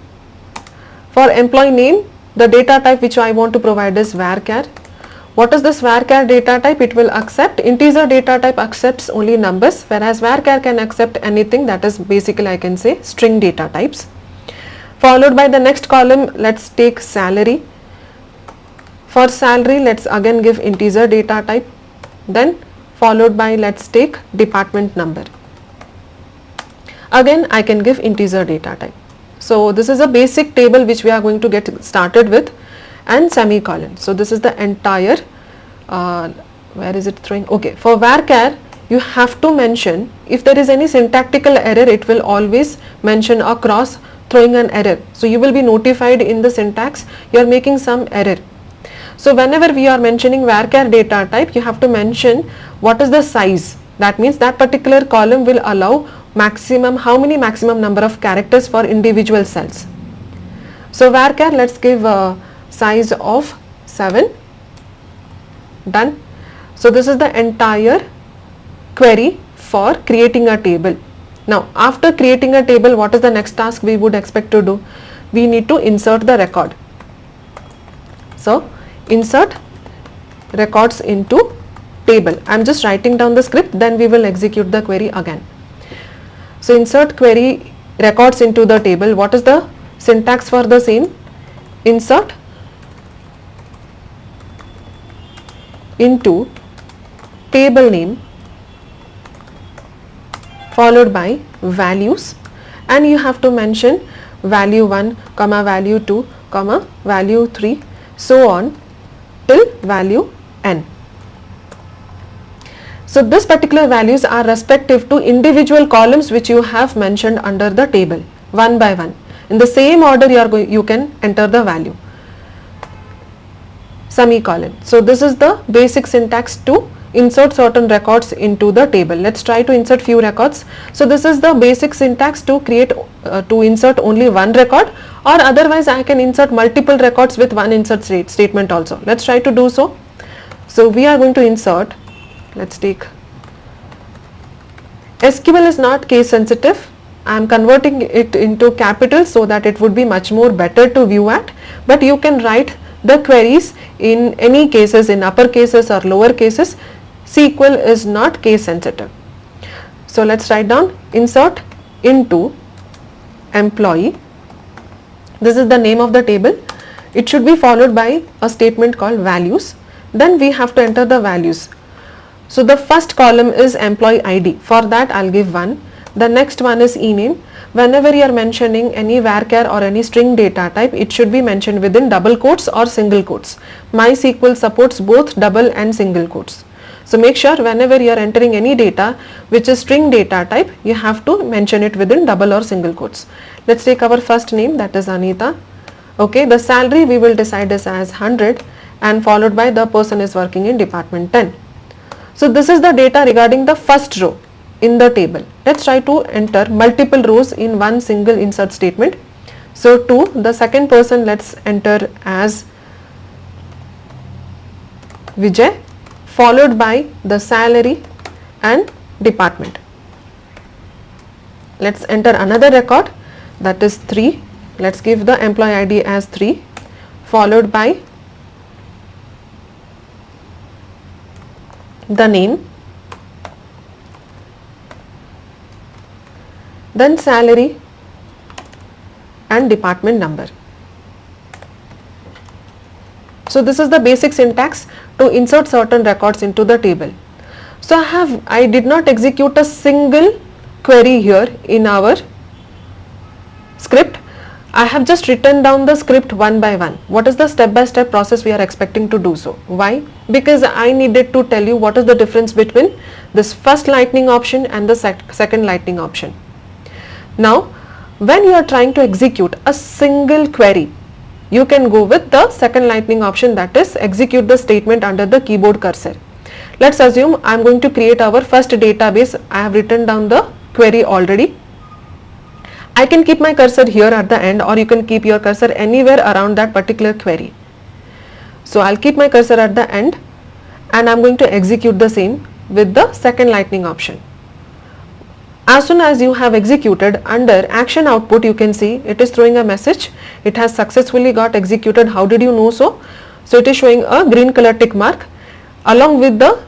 For employee name, the data type which I want to provide is varchar. What is this varchar data type? It will accept, integer data type accepts only numbers, whereas varchar can accept anything, that is basically I can say string data types. Followed by the next column, let's take salary. For salary, let's again give integer data type, then followed by let's take department number. Again I can give integer data type. So this is a basic table which we are going to get started with, and semicolon. So this is the entire, where is it throwing? Okay, for varchar you have to mention, if there is any syntactical error, it will always mention a cross throwing an error. So you will be notified in the syntax you are making some error. So whenever we are mentioning varchar data type, you have to mention what is the size. That means that particular column will allow maximum, how many maximum number of characters for individual cells. So varchar, let's give a size of 7, done. So this is the entire query for creating a table. Now after creating a table, what is the next task we would expect to do? We need to insert the record. So insert records into table. I am just writing down the script, then we will execute the query again. So insert query records into the table. What is the syntax for the same? Insert into table name followed by values, and you have to mention value 1 comma value 2 comma value 3 so on till value n. So this particular values are respective to individual columns which you have mentioned under the table, one by one. In the same order you can enter the value. Semicolon. So this is the basic syntax to insert certain records into the table. Let's try to insert few records. So this is the basic syntax to create to insert only one record, or otherwise I can insert multiple records with one insert statement also. Let's try to do so. So we are going to insert, let's take, SQL is not case sensitive. I am converting it into capital so that it would be much more better to view at, but you can write the queries in any cases, in upper cases or lower cases. SQL is not case sensitive. So let's write down insert into employee. This is the name of the table. It should be followed by a statement called values. Then we have to enter the values. So the first column is employee ID. For that I'll give 1. The next one is ename. Whenever you are mentioning any varchar or any string data type, it should be mentioned within double quotes or single quotes. MySQL supports both double and single quotes. So make sure whenever you are entering any data which is string data type, you have to mention it within double or single quotes. Let's take our first name, that is Anita. Okay, the salary we will decide is as 100 and followed by the person is working in department 10. So this is the data regarding the first row in the table. Let's try to enter multiple rows in one single insert statement. So to the second person, let's enter as Vijay, followed by the salary and department. Let's enter another record, that is 3. Let's give the employee ID as 3, followed by the name, then salary and department number. So this is the basic syntax to insert certain records into the table. So I did not execute a single query here in our script. I have just written down the script one by one. What is the step-by-step process we are expecting to do so? Why? Because I needed to tell you what is the difference between this first lightning option and the second lightning option. Now, when you are trying to execute a single query, you can go with the second lightning option, that is execute the statement under the keyboard cursor. Let's assume I am going to create our first database. I have written down the query already. I can keep my cursor here at the end, or you can keep your cursor anywhere around that particular query. So I'll keep my cursor at the end and I'm going to execute the same with the second lightning option. As soon as you have executed, under action output you can see it is throwing a message. It has successfully got executed. How did you know so? So it is showing a green color tick mark along with the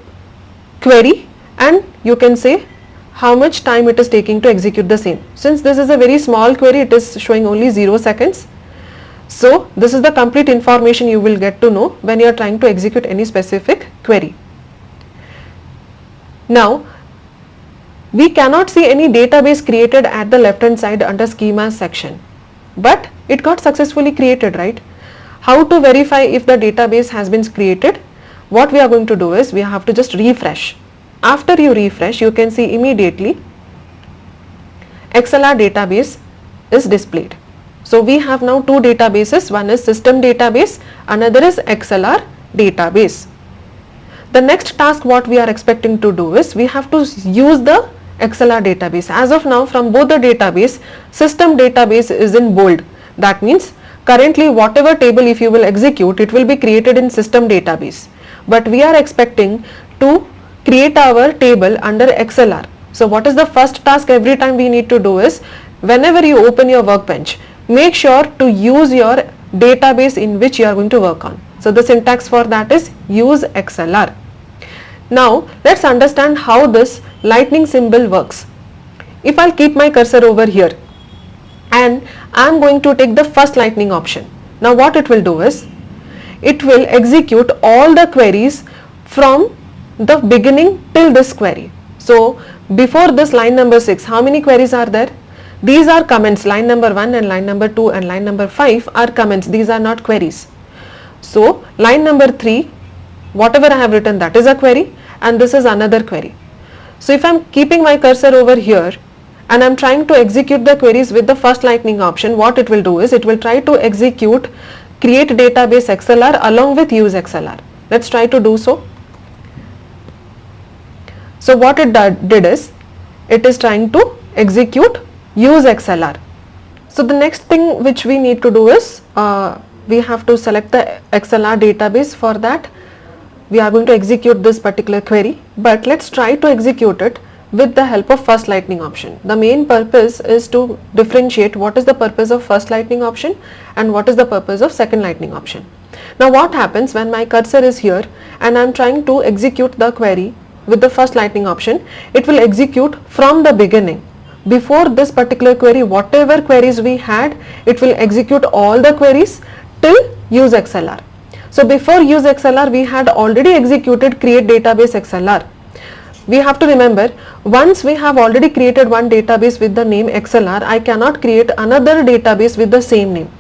query, and you can say how much time it is taking to execute the same. Since this is a very small query, it is showing only 0 seconds. So this is the complete information you will get to know when you are trying to execute any specific query. Now we cannot see any database created at the left hand side under schema section, but it got successfully created, right? How to verify if the database has been created? What we are going to do is we have to just refresh. After you refresh, you can see immediately ExcelR database is displayed. So we have now two databases, one is system database, another is ExcelR database. The next task what we are expecting to do is we have to use the ExcelR database. As of now, from both the database, system database is in bold. That means currently whatever table if you will execute, it will be created in system database. But we are expecting to create our table under ExcelR. So what is the first task every time we need to do is, whenever you open your workbench, make sure to use your database in which you are going to work on. So the syntax for that is use ExcelR. Now let's understand how this lightning symbol works. If I'll keep my cursor over here and I'm going to take the first lightning option. Now what it will do is, it will execute all the queries from the beginning till this query. So before this line number 6, how many queries are there? These are comments. Line number 1 and line number 2 and line number 5 are comments. These are not queries. So line number 3, whatever I have written, that is a query, and this is another query. So if I am keeping my cursor over here and I am trying to execute the queries with the first lightning option, what it will do is it will try to execute create database ExcelR along with use ExcelR. Let's try to do so. So what it did is, it is trying to execute use ExcelR. So the next thing which we need to do is, we have to select the ExcelR database. For that we are going to execute this particular query, but let's try to execute it with the help of first lightning option. The main purpose is to differentiate what is the purpose of first lightning option and what is the purpose of second lightning option. Now what happens when my cursor is here and I am trying to execute the query with the first lightning option, it will execute from the beginning. Before this particular query, whatever queries we had, it will execute all the queries till use ExcelR. So before use ExcelR, we had already executed create database ExcelR. we have to remember, once we have already created one database with the name ExcelR, I cannot create another database with the same name.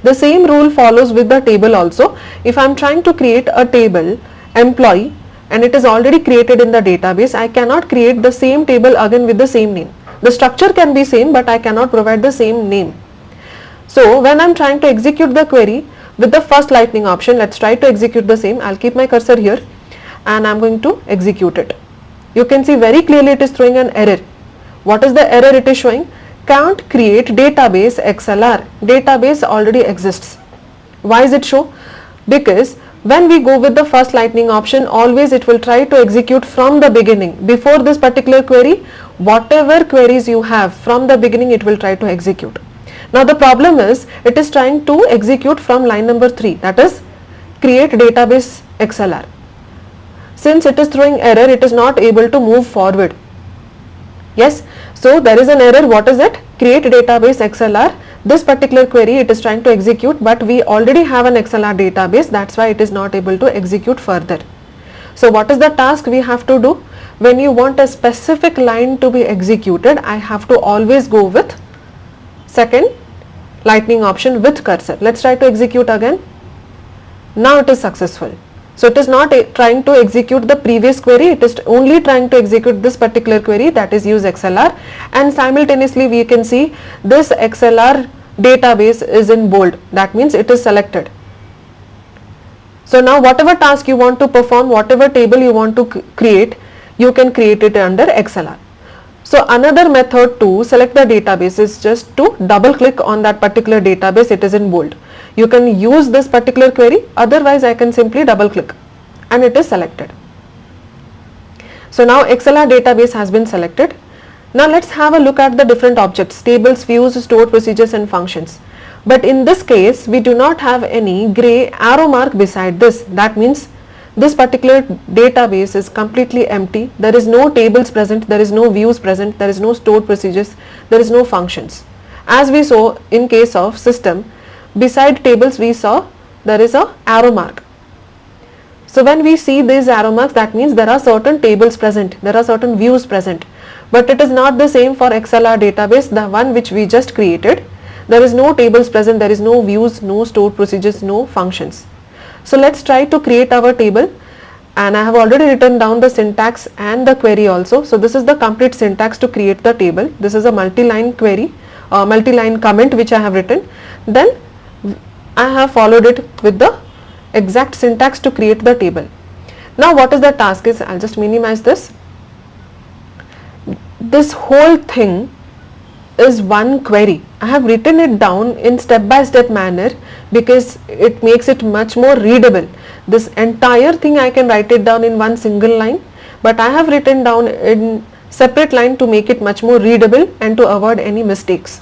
The same rule follows with the table also. If I am trying to create a table employee and it is already created in the database, I cannot create the same table again with the same name. The structure can be same, but I cannot provide the same name. So when I am trying to execute the query with the first lightning option, let's try to execute the same. I'll keep my cursor here and I'm going to execute it. You can see very clearly it is throwing an error. What is the error it is showing? Can't create database ExcelR. Database already exists. Why is it show? Because when we go with the first lightning option, always it will try to execute from the beginning. Before this particular query, whatever queries you have from the beginning, it will try to execute. Now the problem is it is trying to execute from line number 3, that is create database ExcelR. Since it is throwing error, it is not able to move forward. Yes, so there is an error. What is it? Create database ExcelR. This particular query it is trying to execute, but we already have an ExcelR database, that's why it is not able to execute further. So what is the task we have to do? When you want a specific line to be executed, I have to always go with second lightning option with cursor. Let's try to execute again. Now it is successful. So it is not trying to execute the previous query, it is only trying to execute this particular query, that is use ExcelR, and simultaneously we can see this ExcelR database is in bold, that means it is selected. So now whatever task you want to perform, whatever table you want to create, you can create it under ExcelR. So another method to select the database is just to double click on that particular database, it is in bold. You can use this particular query, otherwise I can simply double click and it is selected. So now ExcelR database has been selected. Now let's have a look at the different objects, tables, views, stored procedures and functions. But in this case we do not have any gray arrow mark beside this. That means this particular database is completely empty. There is no tables present, there is no views present, there is no stored procedures, there is no functions. As we saw in case of system, beside tables we saw there is a arrow mark. So when we see these arrow marks, that means there are certain tables present, there are certain views present. But it is not the same for ExcelR database, the one which we just created. There is no tables present, there is no views, no stored procedures, no functions. So let's try to create our table, and I have already written down the syntax and the query also. So this is the complete syntax to create the table. This is a multi-line query, multi-line comment which I have written. Then I have followed it with the exact syntax to create the table. Now what is the task is, I'll just minimize this. This whole thing is one query. I have written it down in step-by-step manner because it makes it much more readable. This entire thing I can write it down in one single line, but I have written down in separate line to make it much more readable and to avoid any mistakes.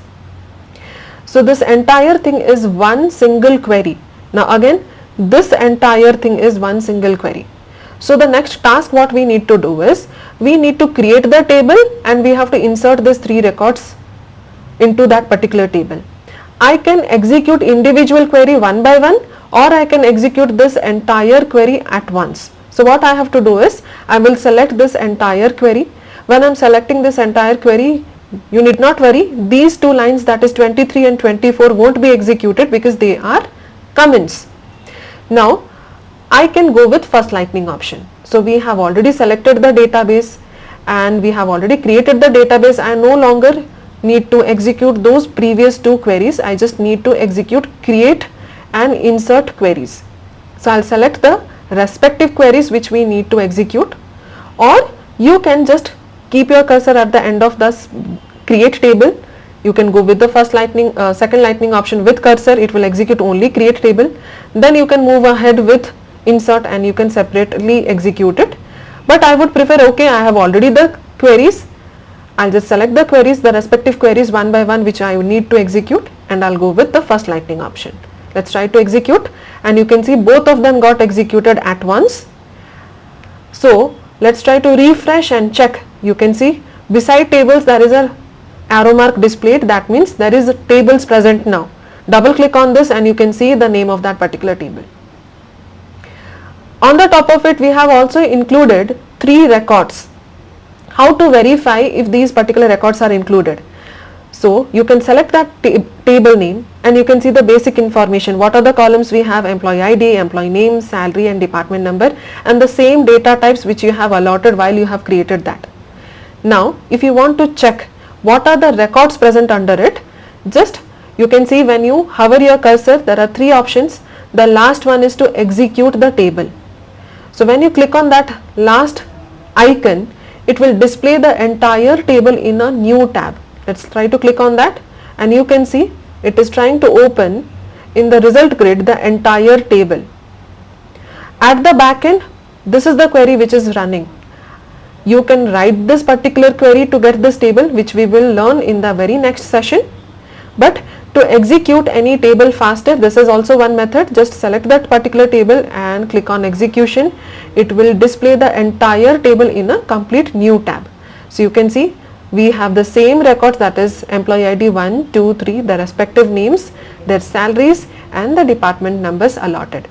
So this entire thing is one single query. Now again, this entire thing is one single query. So the next task what we need to do is, we need to create the table and we have to insert these 3 records into that particular table. I can execute individual query one by one, or I can execute this entire query at once. So what I have to do is, I will select this entire query. When I am selecting this entire query, you need not worry, these 2 lines, that is 23 and 24, won't be executed because they are comments. Now I can go with first lightning option. So we have already selected the database and we have already created the database. I no longer need to execute those previous 2 queries. I just need to execute create and insert queries. So I'll select the respective queries which we need to execute, or you can just keep your cursor at the end of this create table. You can go with the second lightning option with cursor, it will execute only create table. Then you can move ahead with insert and you can separately execute it. But I would prefer, okay, I have already the queries, I'll just select the queries, the respective queries one by one which I need to execute, and I'll go with the first lightning option. Let's try to execute, and you can see both of them got executed at once. So let's try to refresh and check. You can see beside tables there is a arrow mark displayed, that means there is a tables present now. Double click on this and you can see the name of that particular table. On the top of it we have also included 3 records. how to verify if these particular records are included. So you can select that table name and you can see the basic information. What are the columns we have? Employee ID, employee name, salary and department number, and the same data types which you have allotted while you have created that. Now if you want to check what are the records present under it, just you can see when you hover your cursor, there are three options. The last one is to execute the table. So when you click on that last icon, it will display the entire table in a new tab. Let's try to click on that and you can see it is trying to open in the result grid the entire table. At the back end, this is the query which is running. You can write this particular query to get this table, which we will learn in the very next session. But to execute any table faster, this is also one method. Just select that particular table and click on execution. It will display the entire table in a complete new tab. So you can see we have the same records, that is employee ID 1, 2, 3, the respective names, their salaries and the department numbers allotted.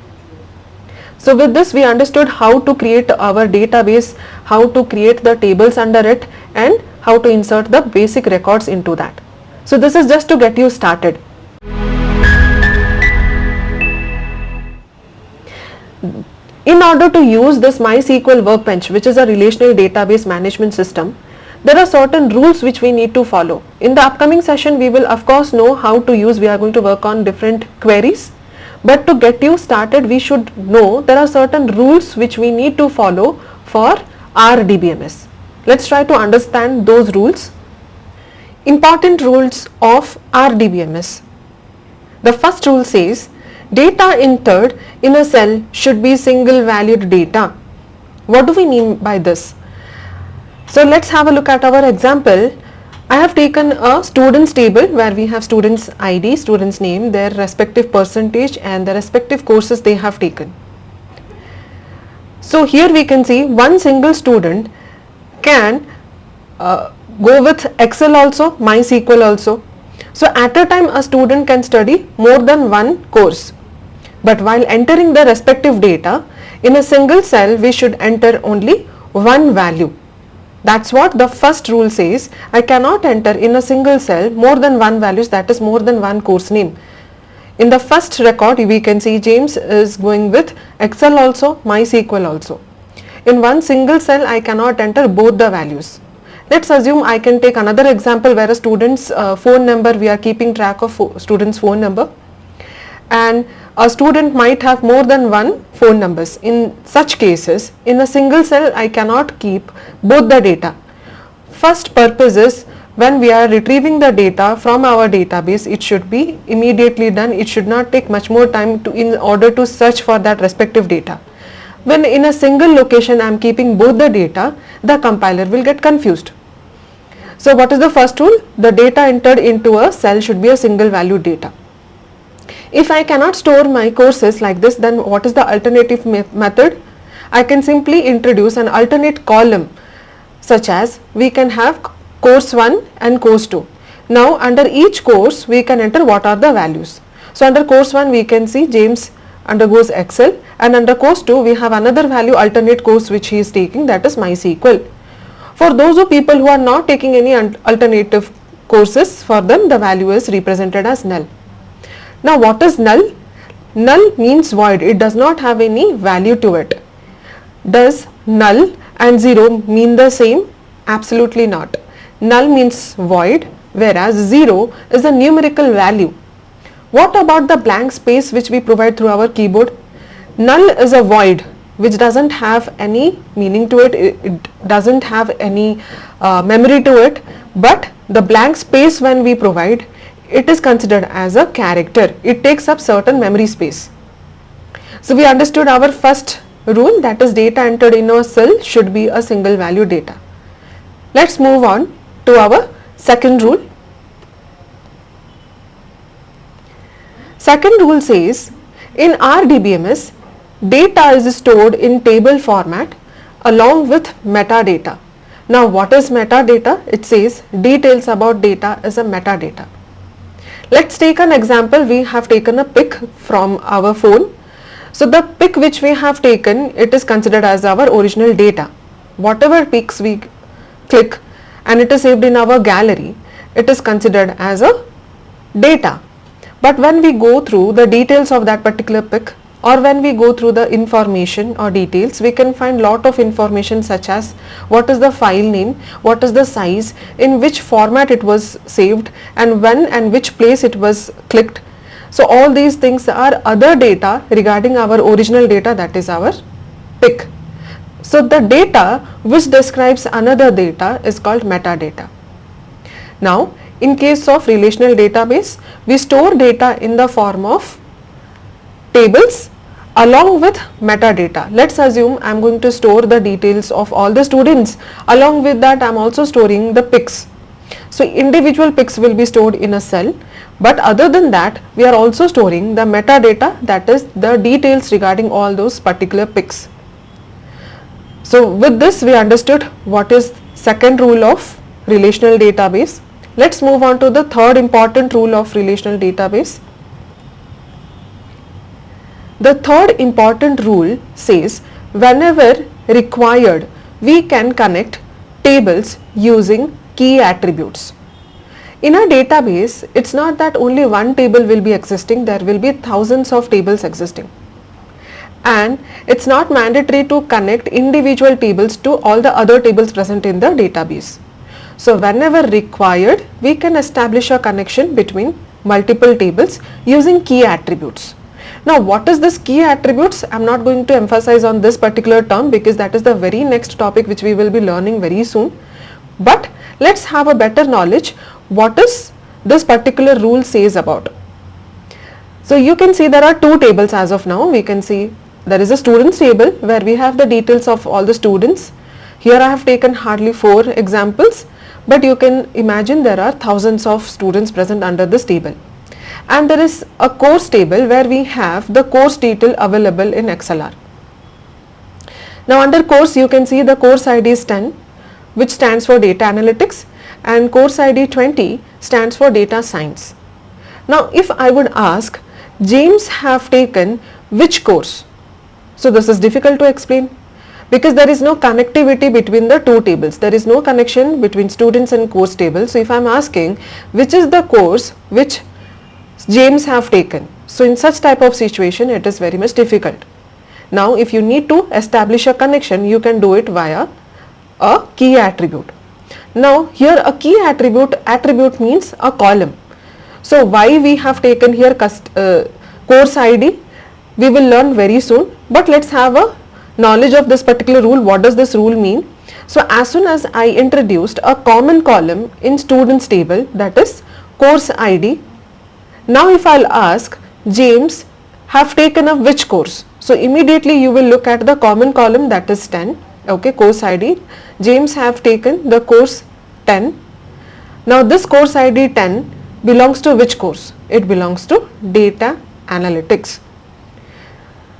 So with this we understood how to create our database, how to create the tables under it and how to insert the basic records into that. So this is just to get you started. In order to use this MySQL Workbench, which is a relational database management system, there are certain rules which we need to follow. In the upcoming session, we will of course know how to use, we are going to work on different queries. But to get you started, we should know there are certain rules which we need to follow for our DBMS. Let's try to understand those rules. Important rules of RDBMS. The first rule says data entered in a cell should be single valued data. What do we mean by this? So let's have a look at our example. I have taken a students table where we have students ID, students name, their respective percentage and the respective courses they have taken. So here we can see one single student can go with Excel also, MySQL also. So at a time a student can study more than one course. But while entering the respective data, in a single cell we should enter only one value. That's what the first rule says. I cannot enter in a single cell more than one values, that is more than one course name. In the first record we can see James is going with Excel also, MySQL also. In one single cell I cannot enter both the values. Let's assume I can take another example where a student's phone number, we are keeping track of student's phone number, and a student might have more than one phone numbers. In such cases, in a single cell I cannot keep both the data. First purpose is when we are retrieving the data from our database, it should be immediately done. It should not take much more time in order to search for that respective data. When in a single location I am keeping both the data, the compiler will get confused. So what is the first rule? The data entered into a cell should be a single value data. If I cannot store my courses like this, then what is the alternative method? I can simply introduce an alternate column, such as we can have course 1 and course 2. Now under each course we can enter what are the values. So under course 1 we can see James undergoes Excel, and under course 2 we have another value alternate course which he is taking, that is MySQL. For those people who are not taking any alternative courses, for them the value is represented as null. Now what is null? Null means void, it does not have any value to it. Does null and 0 mean the same? Absolutely not. Null means void, whereas 0 is a numerical value. What about the blank space which we provide through our keyboard? Null is a void which doesn't have any meaning to it, it doesn't have any memory to it, but the blank space when we provide, it is considered as a character. It takes up certain memory space. So we understood our first rule, that is data entered in a cell should be a single value data. Let's move on to our second rule. Second rule says in RDBMS, data is stored in table format along with metadata. Now what is metadata? It says details about data is a metadata. Let's take an example. We have taken a pic from our phone. So the pic which we have taken, it is considered as our original data. Whatever pics we click and it is saved in our gallery, it is considered as a data. But when we go through the details of that particular pic, or when we go through the information or details, we can find lot of information such as what is the file name, what is the size, in which format it was saved, and when and which place it was clicked. So all these things are other data regarding our original data, that is our pic. So the data which describes another data is called metadata. Now in case of relational database, we store data in the form of tables along with metadata. Let's assume I am going to store the details of all the students. Along with that, I am also storing the pics. So individual pics will be stored in a cell, but other than that, we are also storing the metadata, that is the details regarding all those particular pics. So with this we understood what is second rule of relational database. Let's move on to the third important rule of relational database. The third important rule says whenever required, we can connect tables using key attributes. In a database, it's not that only one table will be existing, there will be thousands of tables existing. And it's not mandatory to connect individual tables to all the other tables present in the database. So whenever required, we can establish a connection between multiple tables using key attributes. Now what is this key attributes? I am not going to emphasize on this particular term because that is the very next topic which we will be learning very soon. But let's have a better knowledge what is this particular rule says about. So you can see there are two tables as of now. We can see there is a students table where we have the details of all the students. Here I have taken hardly 4 examples, but you can imagine there are thousands of students present under this table. And there is a course table where we have the course detail available in ExcelR. Now under course you can see the course ID is 10, which stands for data analytics, and course ID 20 stands for data science. Now if I would ask, James have taken which course? So this is difficult to explain because there is no connectivity between the two tables. There is no connection between students and course table. So if I am asking which is the course which James have taken, so in such type of situation it is very much difficult. Now if you need to establish a connection, you can do it via a key attribute. Now here a key attribute means a column. So why we have taken here course ID, we will learn very soon, but let's have a knowledge of this particular rule. What does this rule mean? So as soon as I introduced a common column in students table, that is course ID, now if I'll ask James have taken a which course, so immediately you will look at the common column, that is 10, okay, course ID. James have taken the course 10. Now this course ID 10 belongs to which course? It belongs to data analytics.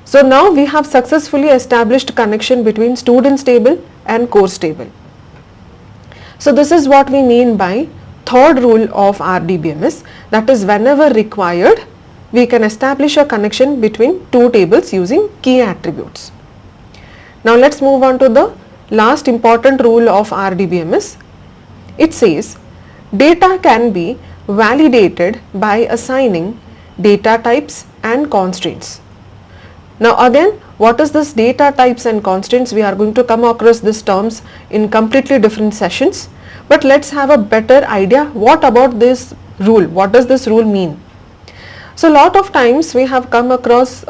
So now we have successfully established connection between students table and course table. So this is what we mean by third rule of RDBMS, that is whenever required we can establish a connection between two tables using key attributes. Now let's move on to the last important rule of RDBMS. It says data can be validated by assigning data types and constraints. Now again, what is this data types and constraints? We are going to come across these terms in completely different sessions, but let's have a better idea what about this rule, what does this rule mean? So a lot of times we have come across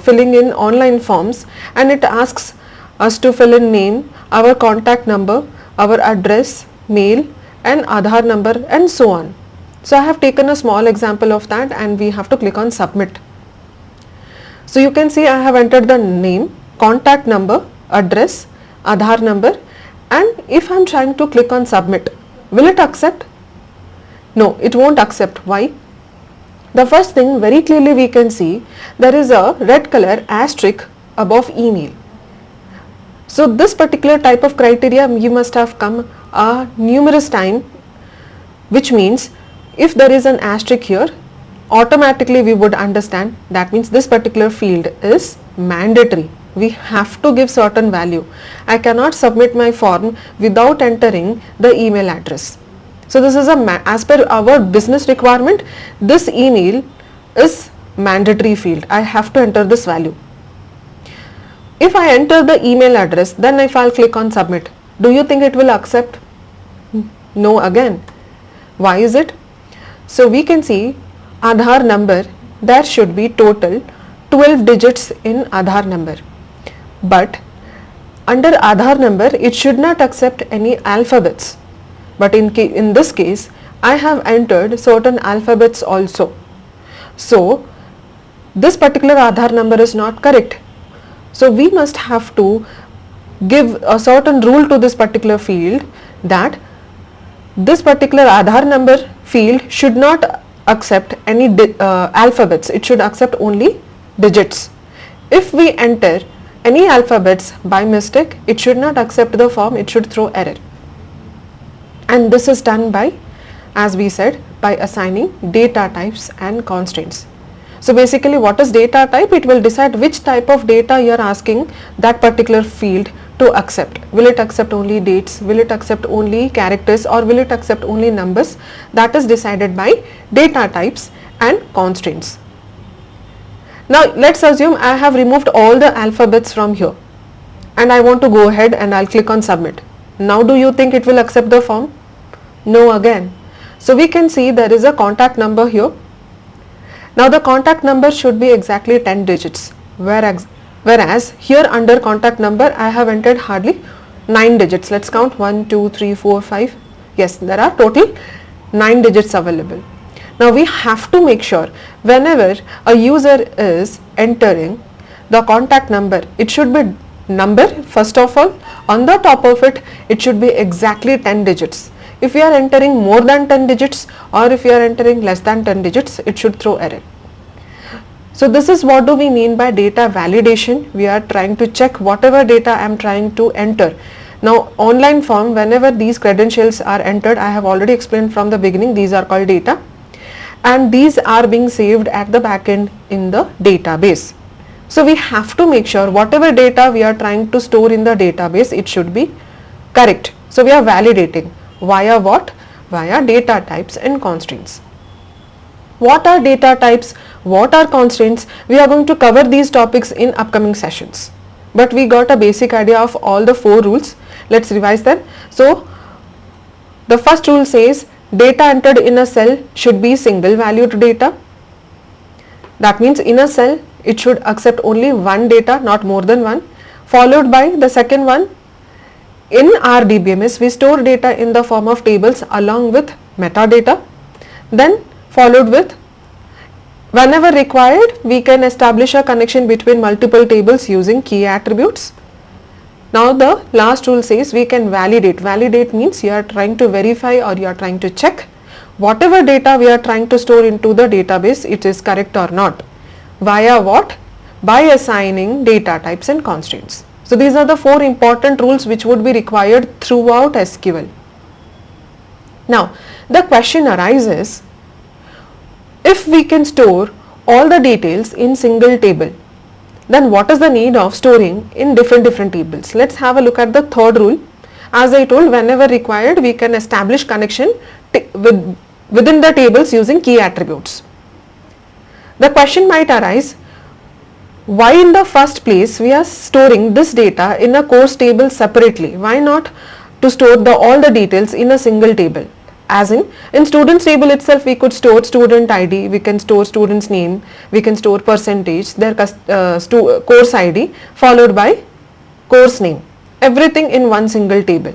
filling in online forms and it asks us to fill in name, our contact number, our address, mail and Aadhaar number and so on. So I have taken a small example of that and we have to click on submit. So you can see I have entered the name, contact number, address, Aadhaar number, and if I am trying to click on submit, will it accept? No, it won't accept. Why? The first thing, very clearly we can see there is a red color asterisk above email. So this particular type of criteria you must have come numerous times, which means if there is an asterisk here, automatically we would understand that means this particular field is mandatory. we have to give certain value. I cannot submit my form without entering the email address. So this is as per our business requirement, this email is mandatory field. I have to enter this value. If I enter the email address, then if I'll click on submit, do you think it will accept? No again. Why is it? So we can see Aadhaar number, there should be total 12 digits in Aadhaar number. But under Aadhaar number, it should not accept any alphabets. But in this case, I have entered certain alphabets also. So this particular Aadhaar number is not correct. So we must have to give a certain rule to this particular field, that this particular Aadhaar number field should not accept any alphabets, it should accept only digits. If we enter any alphabets by mistake, it should not accept the form, it should throw error. And this is done by, as we said, by assigning data types and constraints. So basically, what is data type? It will decide which type of data you are asking that particular field to accept. Will it accept only dates? Will it accept only characters? Or will it accept only numbers? That is decided by data types and constraints. Now let's assume I have removed all the alphabets from here and I want to go ahead and I'll click on submit. Now do you think it will accept the form? No again. So we can see there is a contact number here. Now the contact number should be exactly 10 digits, whereas here under contact number I have entered hardly 9 digits. Let's count 1, 2, 3, 4, 5. Yes, there are total 9 digits available. Now we have to make sure whenever a user is entering the contact number, it should be number first of all. On the top of it, it should be exactly 10 digits. If you are entering more than 10 digits or if you are entering less than 10 digits, it should throw error. So this is what do we mean by data validation. We are trying to check whatever data I am trying to enter. Now online form, whenever these credentials are entered, I have already explained from the beginning, these are called data and these are being saved at the backend in the database. So we have to make sure whatever data we are trying to store in the database, it should be correct. So we are validating via what? Via data types and constraints. What are data types? What are constraints? We are going to cover these topics in upcoming sessions. But we got a basic idea of all the 4 rules. Let's revise them. So the first rule says data entered in a cell should be single valued data. That means in a cell it should accept only one data, not more than one. Followed by the second one, in our DBMS we store data in the form of tables along with metadata. Then followed with, whenever required, we can establish a connection between multiple tables using key attributes. Now the last rule says we can validate. Validate means you are trying to verify or you are trying to check whatever data we are trying to store into the database, it is correct or not. Via what? By assigning data types and constraints. So these are the 4 important rules which would be required throughout SQL. Now the question arises, if we can store all the details in single table, then what is the need of storing in different tables? Let's have a look at the third rule. As I told, whenever required we can establish connection within the tables using key attributes. The question might arise, why in the first place we are storing this data in a course table separately? Why not to store all the details in a single table? As in students table itself we could store student ID, we can store student's name, we can store percentage, their course ID followed by course name, everything in one single table.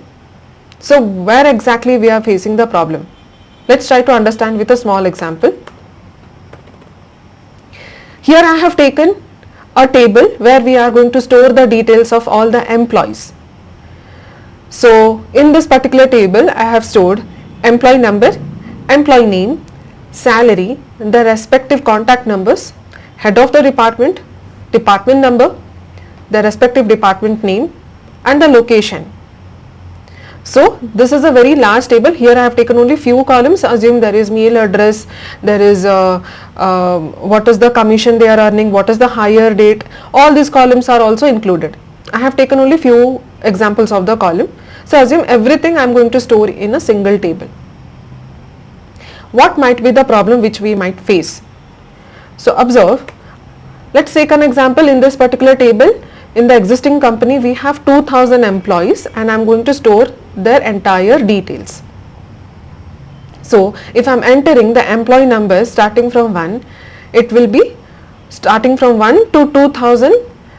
So where exactly we are facing the problem? Let's try to understand with a small example. Here I have taken a table where we are going to store the details of all the employees. So in this particular table I have stored employee number, employee name, salary, the respective contact numbers, head of the department, department number, the respective department name and the location. So this is a very large table. Here I have taken only few columns. Assume there is mail address, there is what is the commission they are earning, what is the hire date. All these columns are also included. I have taken only few examples of the column. So assume everything I am going to store in a single table. What might be the problem which we might face? So observe, let's take an example. In this particular table, in the existing company we have 2000 employees and I am going to store their entire details. So if I am entering the employee numbers starting from 1, it will be starting from 1 to 2000.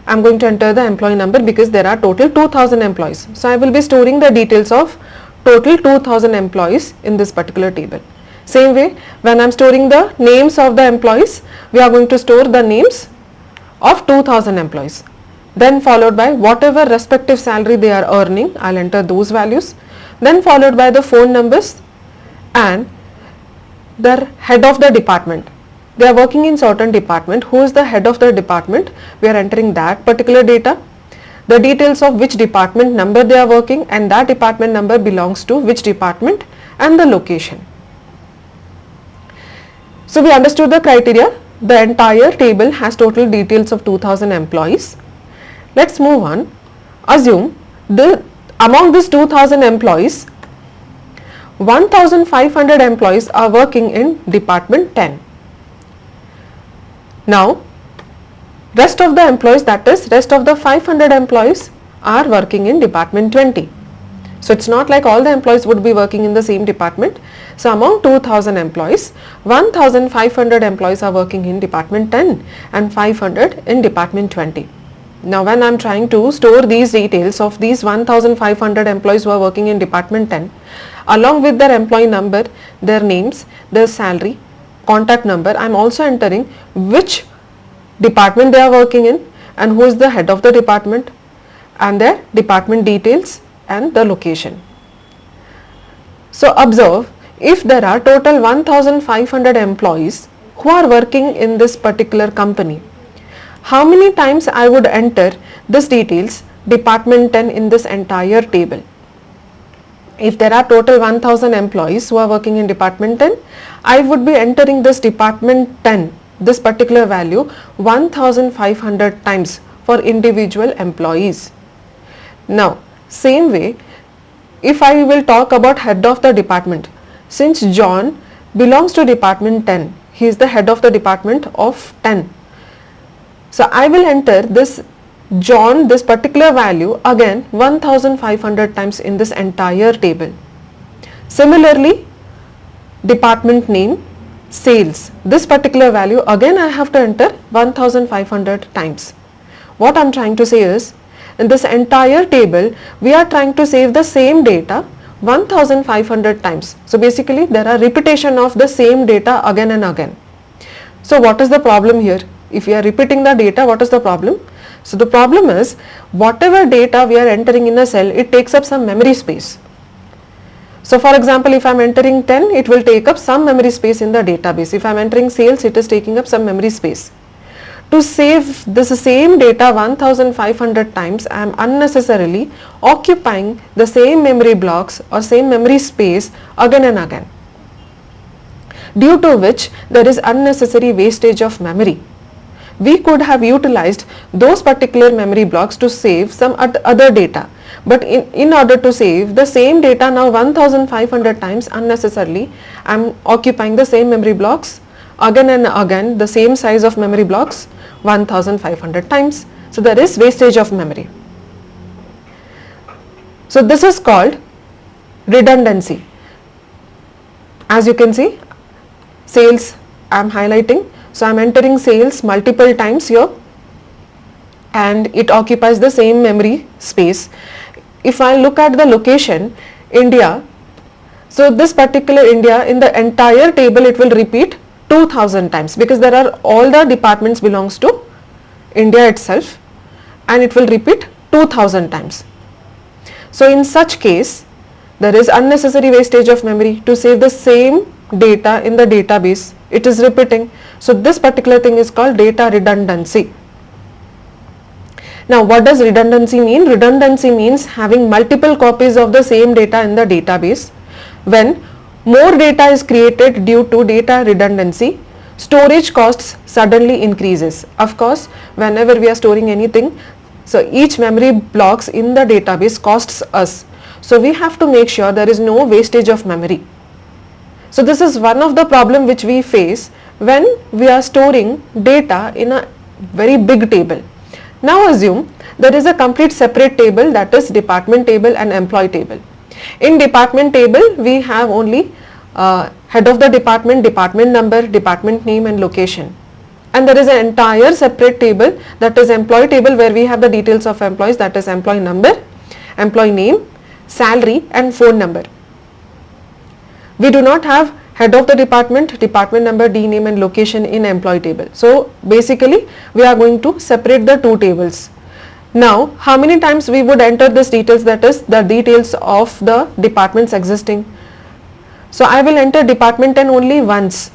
I am going to enter the employee number because there are total 2000 employees. So I will be storing the details of total 2000 employees in this particular table. Same way, when I am storing the names of the employees, we are going to store the names of 2000 employees. Then followed by whatever respective salary they are earning, I will enter those values. Then followed by the phone numbers and the head of the department. They are working in certain department. Who is the head of the department? We are entering that particular data. The details of which department number they are working and that department number belongs to which department and the location. So we understood the criteria. The entire table has total details of 2000 employees. Let's move on. Assume among these 2000 employees, 1500 employees are working in department 10. Now, rest of the employees, that is rest of the 500 employees are working in department 20. So it's not like all the employees would be working in the same department. So among 2000 employees, 1500 employees are working in department 10 and 500 in department 20. Now when I am trying to store these details of these 1500 employees who are working in department 10 along with their employee number, their names, their salary, contact number, I am also entering which department they are working in and who is the head of the department and their department details and the location. So observe, if there are total 1500 employees who are working in this particular company, how many times I would enter this details department 10 in this entire table? If there are total 1000 employees who are working in department 10, I would be entering this department 10, this particular value 1500 times for individual employees. Now same way, if I will talk about head of the department, since John belongs to department 10, he is the head of the department of 10. So I will enter this John, this particular value again 1500 times in this entire table. Similarly, department name, sales, this particular value again I have to enter 1500 times. What I am trying to say is, in this entire table we are trying to save the same data 1500 times. So basically there are repetition of the same data again and again. So what is the problem here? If we are repeating the data, what is the problem? So the problem is, whatever data we are entering in a cell, it takes up some memory space. So for example, if I am entering 10, it will take up some memory space in the database. If I am entering sales, it is taking up some memory space. To save this same data 1500 times, I am unnecessarily occupying the same memory blocks or same memory space again and again, due to which there is unnecessary wastage of memory. We could have utilized those particular memory blocks to save some other data, but in order to save the same data now 1500 times unnecessarily, I am occupying the same memory blocks again and again, the same size of memory blocks 1500 times. So there is wastage of memory. So this is called redundancy. As you can see, sales I am highlighting. So I am entering sales multiple times here and it occupies the same memory space. If I look at the location, India, so this particular India, in the entire table it will repeat 2000 times because there are all the departments belongs to India itself and it will repeat 2000 times. So in such case, there is unnecessary wastage of memory to save the same data in the database. It is repeating. So this particular thing is called data redundancy. Now what does redundancy mean? Redundancy means having multiple copies of the same data in the database. When more data is created due to data redundancy, storage costs suddenly increases. Of course, whenever we are storing anything, so each memory blocks in the database costs us. So we have to make sure there is no wastage of memory. So this is one of the problem which we face when we are storing data in a very big table. Now assume there is a complete separate table, that is department table and employee table. In department table we have only head of the department, department number, department name and location. And there is an entire separate table, that is employee table, where we have the details of employees, that is employee number, employee name, salary and phone number. We do not have head of the department, department number, D name and location in employee table. So basically we are going to separate the two tables. Now how many times we would enter this details, that is the details of the departments existing. So I will enter department 10 only once.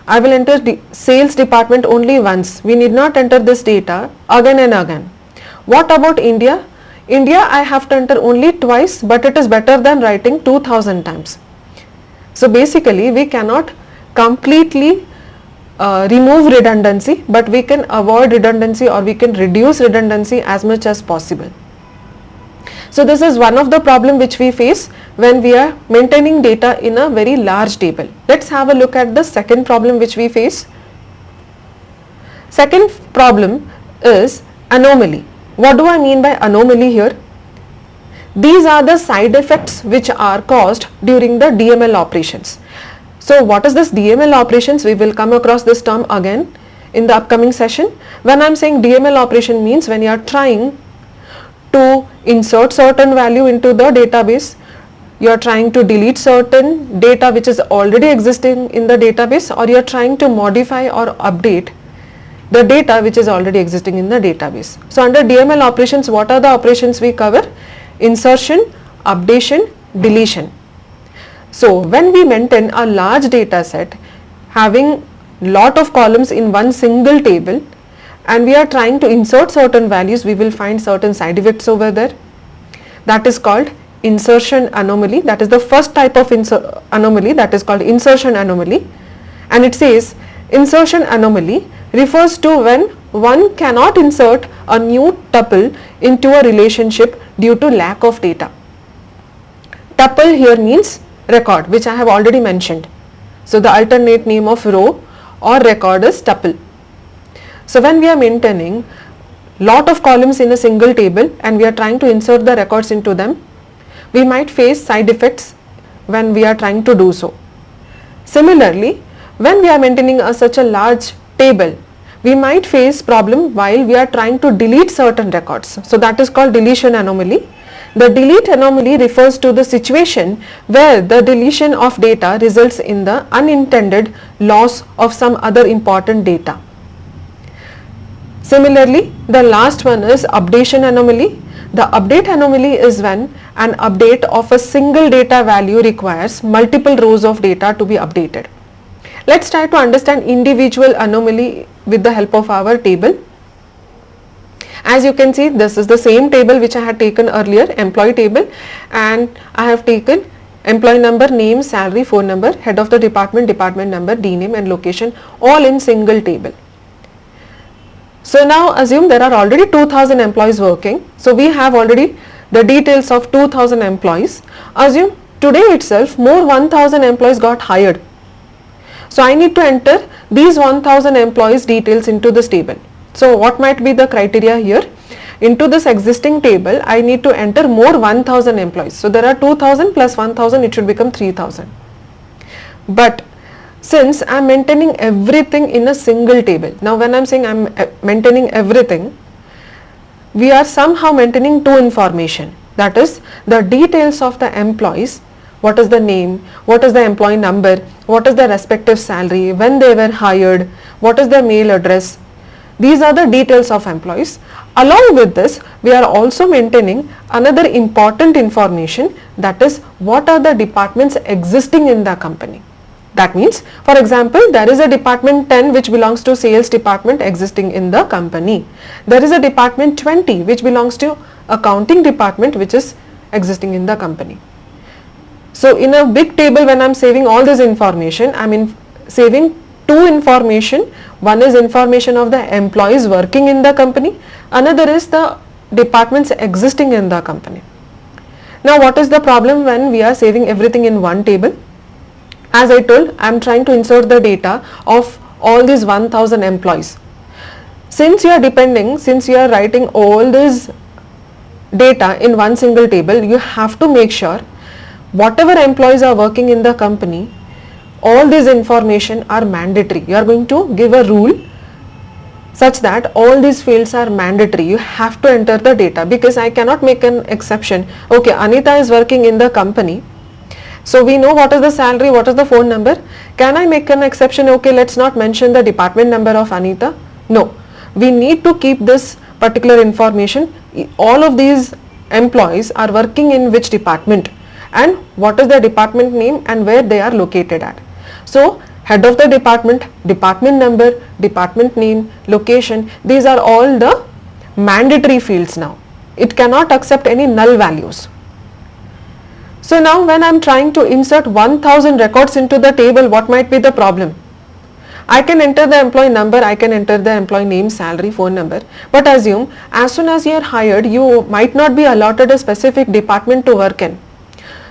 I will enter the sales department only once. We need not enter this data again and again. What about India? India I have to enter only twice, but it is better than writing 2000 times. So basically we cannot completely remove redundancy, but we can avoid redundancy or we can reduce redundancy as much as possible. So this is one of the problem which we face when we are maintaining data in a very large table. Let's have a look at the second problem which we face. Second problem is anomaly. What do I mean by anomaly here? These are the side effects which are caused during the DML operations. So what is this DML operations? We will come across this term again in the upcoming session. When I am saying DML operation means when you are trying to insert certain value into the database, you are trying to delete certain data which is already existing in the database, or you are trying to modify or update the data which is already existing in the database. So under DML operations, what are the operations we cover? Insertion, updation, deletion. So when we maintain a large data set having lot of columns in one single table and we are trying to insert certain values, we will find certain side effects over there. That is called insertion anomaly. That is the first type of anomaly, that is called insertion anomaly. And it says insertion anomaly refers to when one cannot insert a new tuple into a relationship due to lack of data. Tuple here means record, which I have already mentioned. So the alternate name of row or record is tuple. So when we are maintaining lot of columns in a single table and we are trying to insert the records into them, we might face side effects when we are trying to do so. Similarly, when we are maintaining such a large table, we might face problem while we are trying to delete certain records. So that is called deletion anomaly. The delete anomaly refers to the situation where the deletion of data results in the unintended loss of some other important data. Similarly, the last one is updation anomaly. The update anomaly is when an update of a single data value requires multiple rows of data to be updated. Let's try to understand individual anomaly with the help of our table. As you can see, this is the same table which I had taken earlier, employee table, and I have taken employee number, name, salary, phone number, head of the department, department number, D name and location, all in single table. So now assume there are already 2000 employees working. So we have already the details of 2000 employees. Assume today itself more 1000 employees got hired. So I need to enter these 1000 employees details into this table. So what might be the criteria here? Into this existing table, I need to enter more 1000 employees. So there are 2000 plus 1000, it should become 3000. But since I am maintaining everything in a single table, now when I am saying I am maintaining everything, we are somehow maintaining two information, that is the details of the employees, what is the name, what is the employee number, what is the respective salary, when they were hired, what is their mail address. These are the details of employees. Along with this, we are also maintaining another important information, that is what are the departments existing in the company. That means, for example, there is a department 10 which belongs to sales department existing in the company. There is a department 20 which belongs to accounting department which is existing in the company. So in a big table, when I am saving all this information, I am saving two information. One is information of the employees working in the company, another is the departments existing in the company. Now what is the problem when we are saving everything in one table? As I told, I am trying to insert the data of all these 1000 employees. Since you are writing all this data in one single table, you have to make sure whatever employees are working in the company, all this information are mandatory. You are going to give a rule such that all these fields are mandatory. You have to enter the data, because I cannot make an exception. Okay, Anita is working in the company, so we know what is the salary, what is the phone number. Can I make an exception? Okay, let's not mention the department number of Anita. No, we need to keep this particular information. All of these employees are working in which department and what is the department name and where they are located at. So head of the department, department number, department name, location, these are all the mandatory fields now. It cannot accept any null values. So now when I am trying to insert 1000 records into the table, what might be the problem? I can enter the employee number, I can enter the employee name, salary, phone number, but assume as soon as you are hired, you might not be allotted a specific department to work in.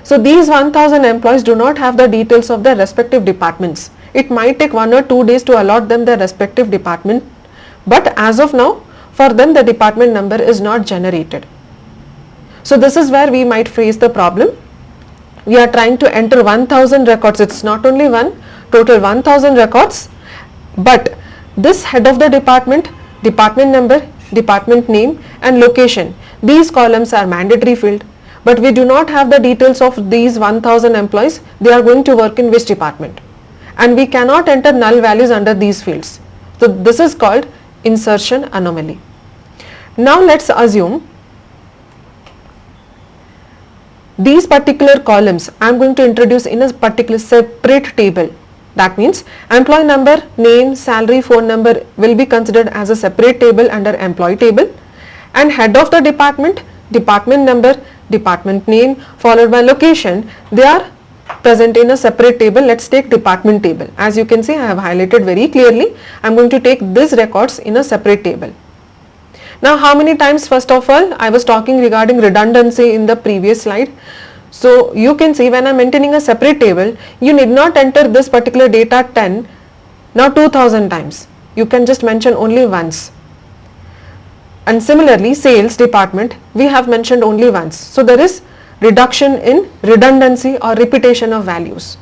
So these 1000 employees do not have the details of their respective departments. It might take 1 or 2 days to allot them their respective department, but as of now, for them the department number is not generated. So this is where we might face the problem. We are trying to enter 1000 records, it's not only one, total 1000 records, but this head of the department, department number, department name and location, these columns are mandatory field, but we do not have the details of these 1000 employees, they are going to work in which department, and we cannot enter null values under these fields. So this is called insertion anomaly. Now let's assume these particular columns I am going to introduce in a particular separate table. That means employee number, name, salary, phone number will be considered as a separate table under employee table, and head of the department, department number, department name followed by location, they are present in a separate table. Let's take department table. As you can see, I have highlighted very clearly. I am going to take these records in a separate table. Now how many times, first of all, I was talking regarding redundancy in the previous slide. So you can see when I am maintaining a separate table, you need not enter this particular data 10, now 2000 times. You can just mention only once. And similarly, sales department, we have mentioned only once. So there is reduction in redundancy or repetition of values.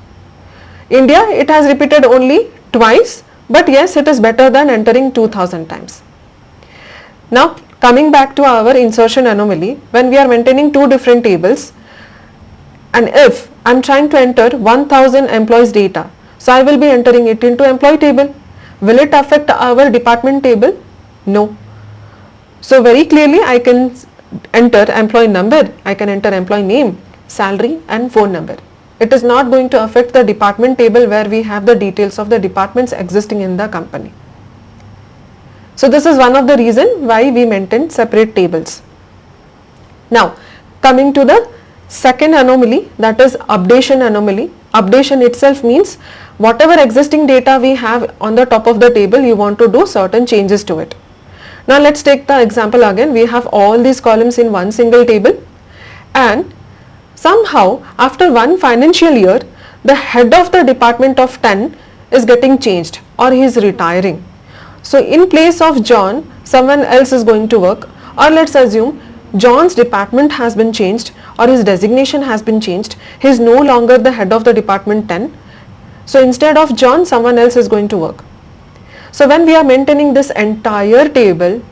India, it has repeated only twice, but yes, it is better than entering 2000 times. Now coming back to our insertion anomaly, when we are maintaining two different tables, and if I am trying to enter 1000 employees data, so I will be entering it into employee table. Will it affect our department table? No. So very clearly I can enter employee number, I can enter employee name, salary and phone number. It is not going to affect the department table where we have the details of the departments existing in the company. So this is one of the reasons why we maintain separate tables. Now coming to the second anomaly, that is updation anomaly. Updation itself means whatever existing data we have on the top of the table, you want to do certain changes to it. Now let's take the example again. We have all these columns in one single table, and somehow after one financial year, the head of the department of 10 is getting changed or he is retiring. So in place of John, someone else is going to work, or let's assume John's department has been changed or his designation has been changed. He is no longer the head of the department 10. So instead of John, someone else is going to work. So when we are maintaining this entire table,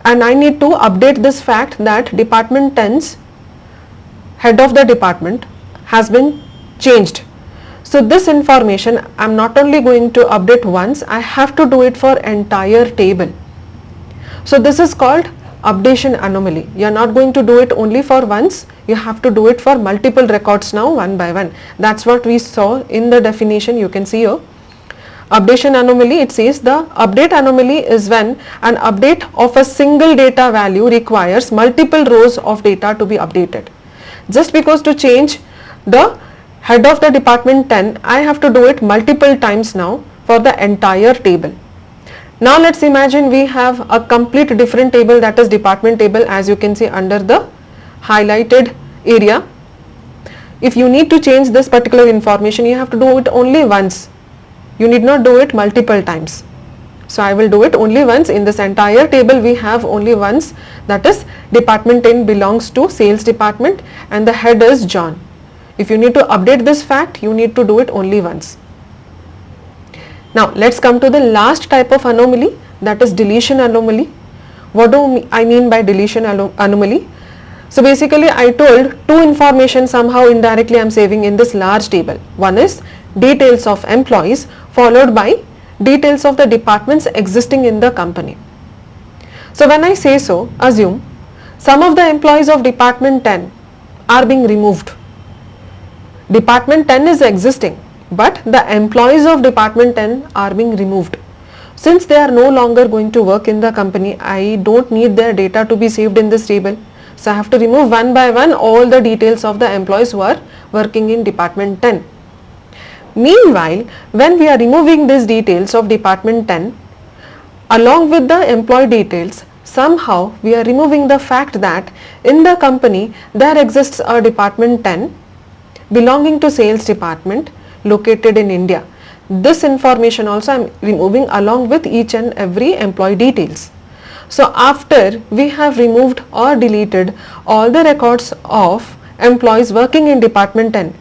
and I need to update this fact that department 10's head of the department has been changed. So this information I am not only going to update once, I have to do it for entire table. So this is called updation anomaly. You are not going to do it only for once, you have to do it for multiple records now one by one. That's what we saw in the definition, you can see here. Updation anomaly, it says the update anomaly is when an update of a single data value requires multiple rows of data to be updated. Just because to change the head of the department 10, I have to do it multiple times now for the entire table. Now let's imagine we have a complete different table, that is department table, as you can see under the highlighted area. If you need to change this particular information, you have to do it only once. You need not do it multiple times. So I will do it only once. In this entire table we have only once, that is department 10 belongs to sales department and the head is John. If you need to update this fact, you need to do it only once. Now let's come to the last type of anomaly, that is deletion anomaly. What do I mean by deletion anomaly? So basically I told two information somehow indirectly I am saving in this large table. One is details of employees followed by details of the departments existing in the company. So when I say so, assume some of the employees of department 10 are being removed. Department 10 is existing, but the employees of department 10 are being removed. Since they are no longer going to work in the company, I don't need their data to be saved in this table. So I have to remove one by one all the details of the employees who are working in department 10. Meanwhile, when we are removing these details of department 10, along with the employee details, somehow we are removing the fact that in the company there exists a department 10 belonging to sales department located in India. This information also I am removing along with each and every employee details. So after we have removed or deleted all the records of employees working in department 10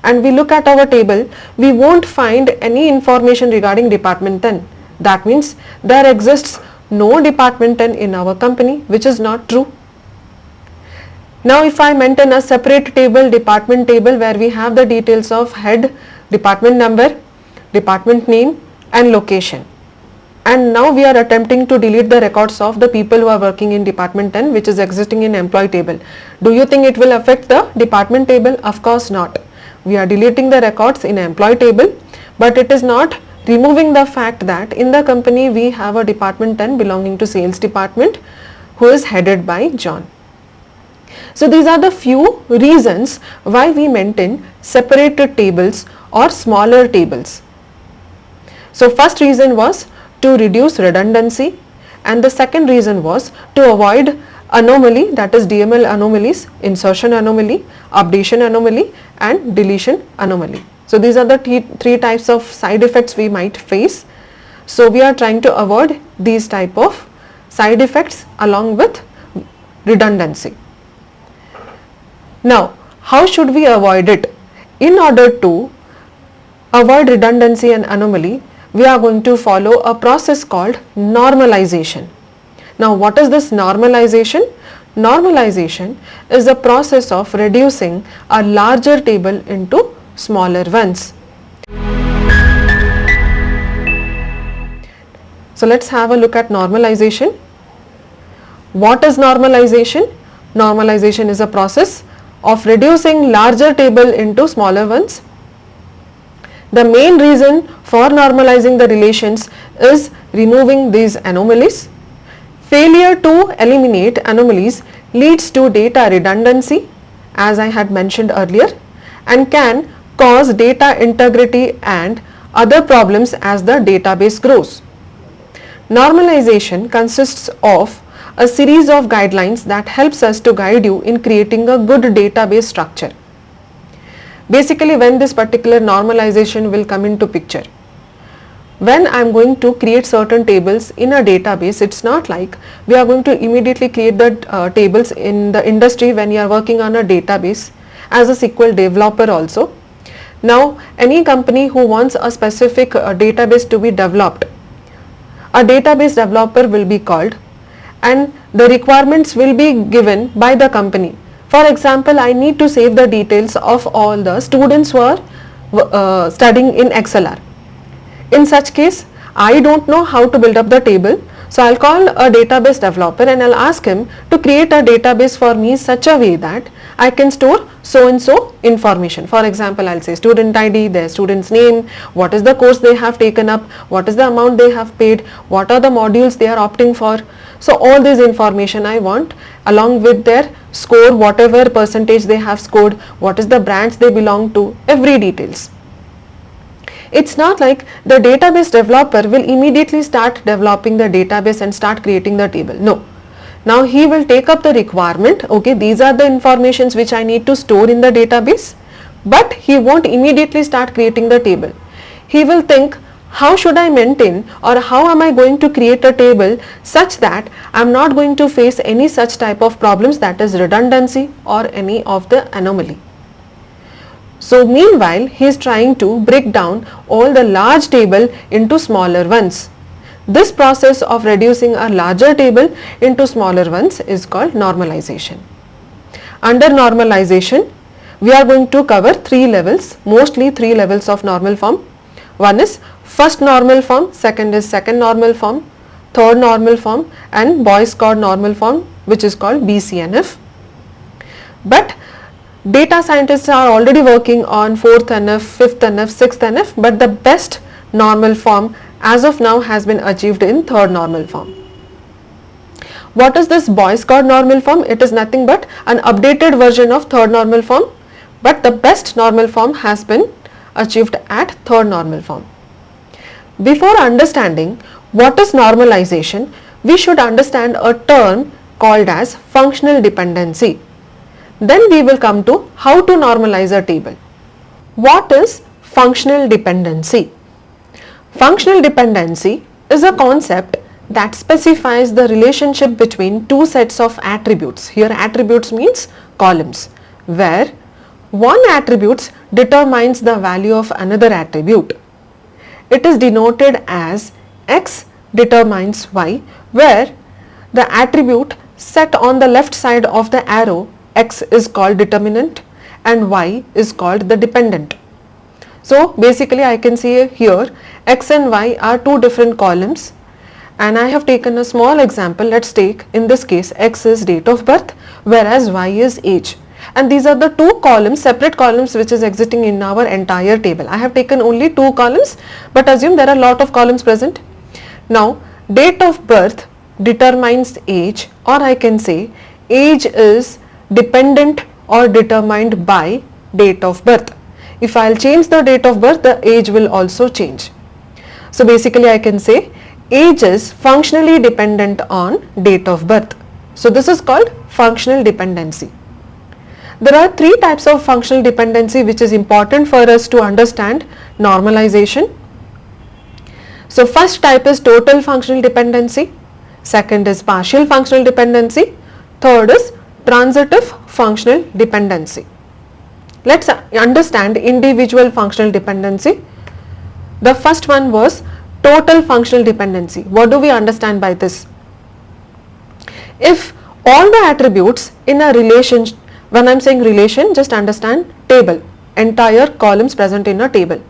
and we look at our table, we won't find any information regarding department 10. That means there exists no department 10 in our company, which is not true. Now if I maintain a separate table, department table, where we have the details of head, department number, department name and location, and now we are attempting to delete the records of the people who are working in department 10 which is existing in employee table, do you think it will affect the department table? Of course not. We are deleting the records in employee table, but it is not removing the fact that in the company we have a department 10 belonging to sales department who is headed by John. So these are the few reasons why we maintain separated tables or smaller tables. So first reason was to reduce redundancy, and the second reason was to avoid anomaly, that is DML anomalies, insertion anomaly, updation anomaly and deletion anomaly. So these are the three types of side effects we might face. So we are trying to avoid these type of side effects along with redundancy. Now how should we avoid it? In order to avoid redundancy and anomaly, we are going to follow a process called normalization. Now what is this normalization? Normalization is the process of reducing a larger table into smaller ones. So let's have a look at normalization. What is normalization? Normalization is a process of reducing larger table into smaller ones. The main reason for normalizing the relations is removing these anomalies. Failure to eliminate anomalies leads to data redundancy, as I had mentioned earlier, and can cause data integrity and other problems as the database grows. Normalization consists of a series of guidelines that helps us to guide you in creating a good database structure. Basically, when this particular normalization will come into picture, when I am going to create certain tables in a database, it's not like we are going to immediately create the tables in the industry when you are working on a database as a SQL developer also. Now any company who wants a specific database to be developed, a database developer will be called and the requirements will be given by the company. For example, I need to save the details of all the students who are studying in ExcelR. In such case, I don't know how to build up the table, So I'll call a database developer and I'll ask him to create a database for me such a way that I can store so and so information. For example, I'll say student ID, their student's name, what is the course they have taken up, what is the amount they have paid, what are the modules they are opting for. So all this information I want, along with their score, whatever percentage they have scored, what is the branch they belong to, every details. It's not like the database developer will immediately start developing the database and start creating the table. No. Now he will take up the requirement, okay, these are the informations which I need to store in the database, but he won't immediately start creating the table. He will think, how should I maintain or how am I going to create a table such that I am not going to face any such type of problems, that is redundancy or any of the anomaly. So meanwhile, he is trying to break down all the large table into smaller ones. This process of reducing a larger table into smaller ones is called normalization. Under normalization, we are going to cover three levels, mostly three levels of normal form. One is first normal form, second is second normal form, third normal form, and Boyce Codd normal form, which is called BCNF. But data scientists are already working on 4th NF, 5th NF, 6th NF, but the best normal form as of now has been achieved in 3rd normal form. What is this Boyce Codd normal form? It is nothing but an updated version of 3rd normal form, but the best normal form has been achieved at 3rd normal form. Before understanding what is normalization, we should understand a term called as functional dependency. Then we will come to how to normalize a table. What is functional dependency? Functional dependency is a concept that specifies the relationship between two sets of attributes. Here attributes means columns, where one attribute determines the value of another attribute. It is denoted as X determines Y, where the attribute set on the left side of the arrow, X is called determinant and Y is called the dependent. So basically I can see here X and Y are two different columns, and I have taken a small example. Let's take, in this case, X is date of birth whereas Y is age, and these are the two columns, separate columns, which is existing in our entire table. I have taken only two columns, but assume there are a lot of columns present. Now date of birth determines age, or I can say age is dependent or determined by date of birth. If I will change the date of birth, the age will also change. So basically I can say age is functionally dependent on date of birth. So this is called functional dependency. There are three types of functional dependency which is important for us to understand normalization. So first type is total functional dependency, second is partial functional dependency, third is transitive functional dependency. Let's understand individual functional dependency. The first one was total functional dependency. What do we understand by this? If all the attributes in a relation, when I am saying relation, just understand table, entire columns present in a table.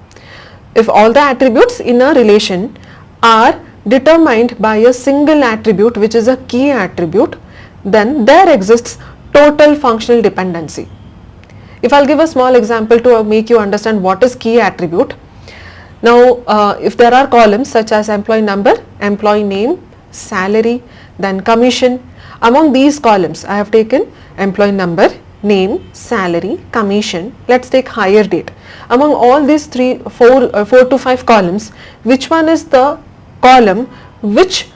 If all the attributes in a relation are determined by a single attribute, which is a key attribute, then there exists total functional dependency. If I'll give a small example to make you understand what is key attribute. Now if there are columns such as employee number, employee name, salary, then commission, among these columns I have taken employee number, name, salary, commission. Let's take hire date. Among all these four to five columns, which one is the column which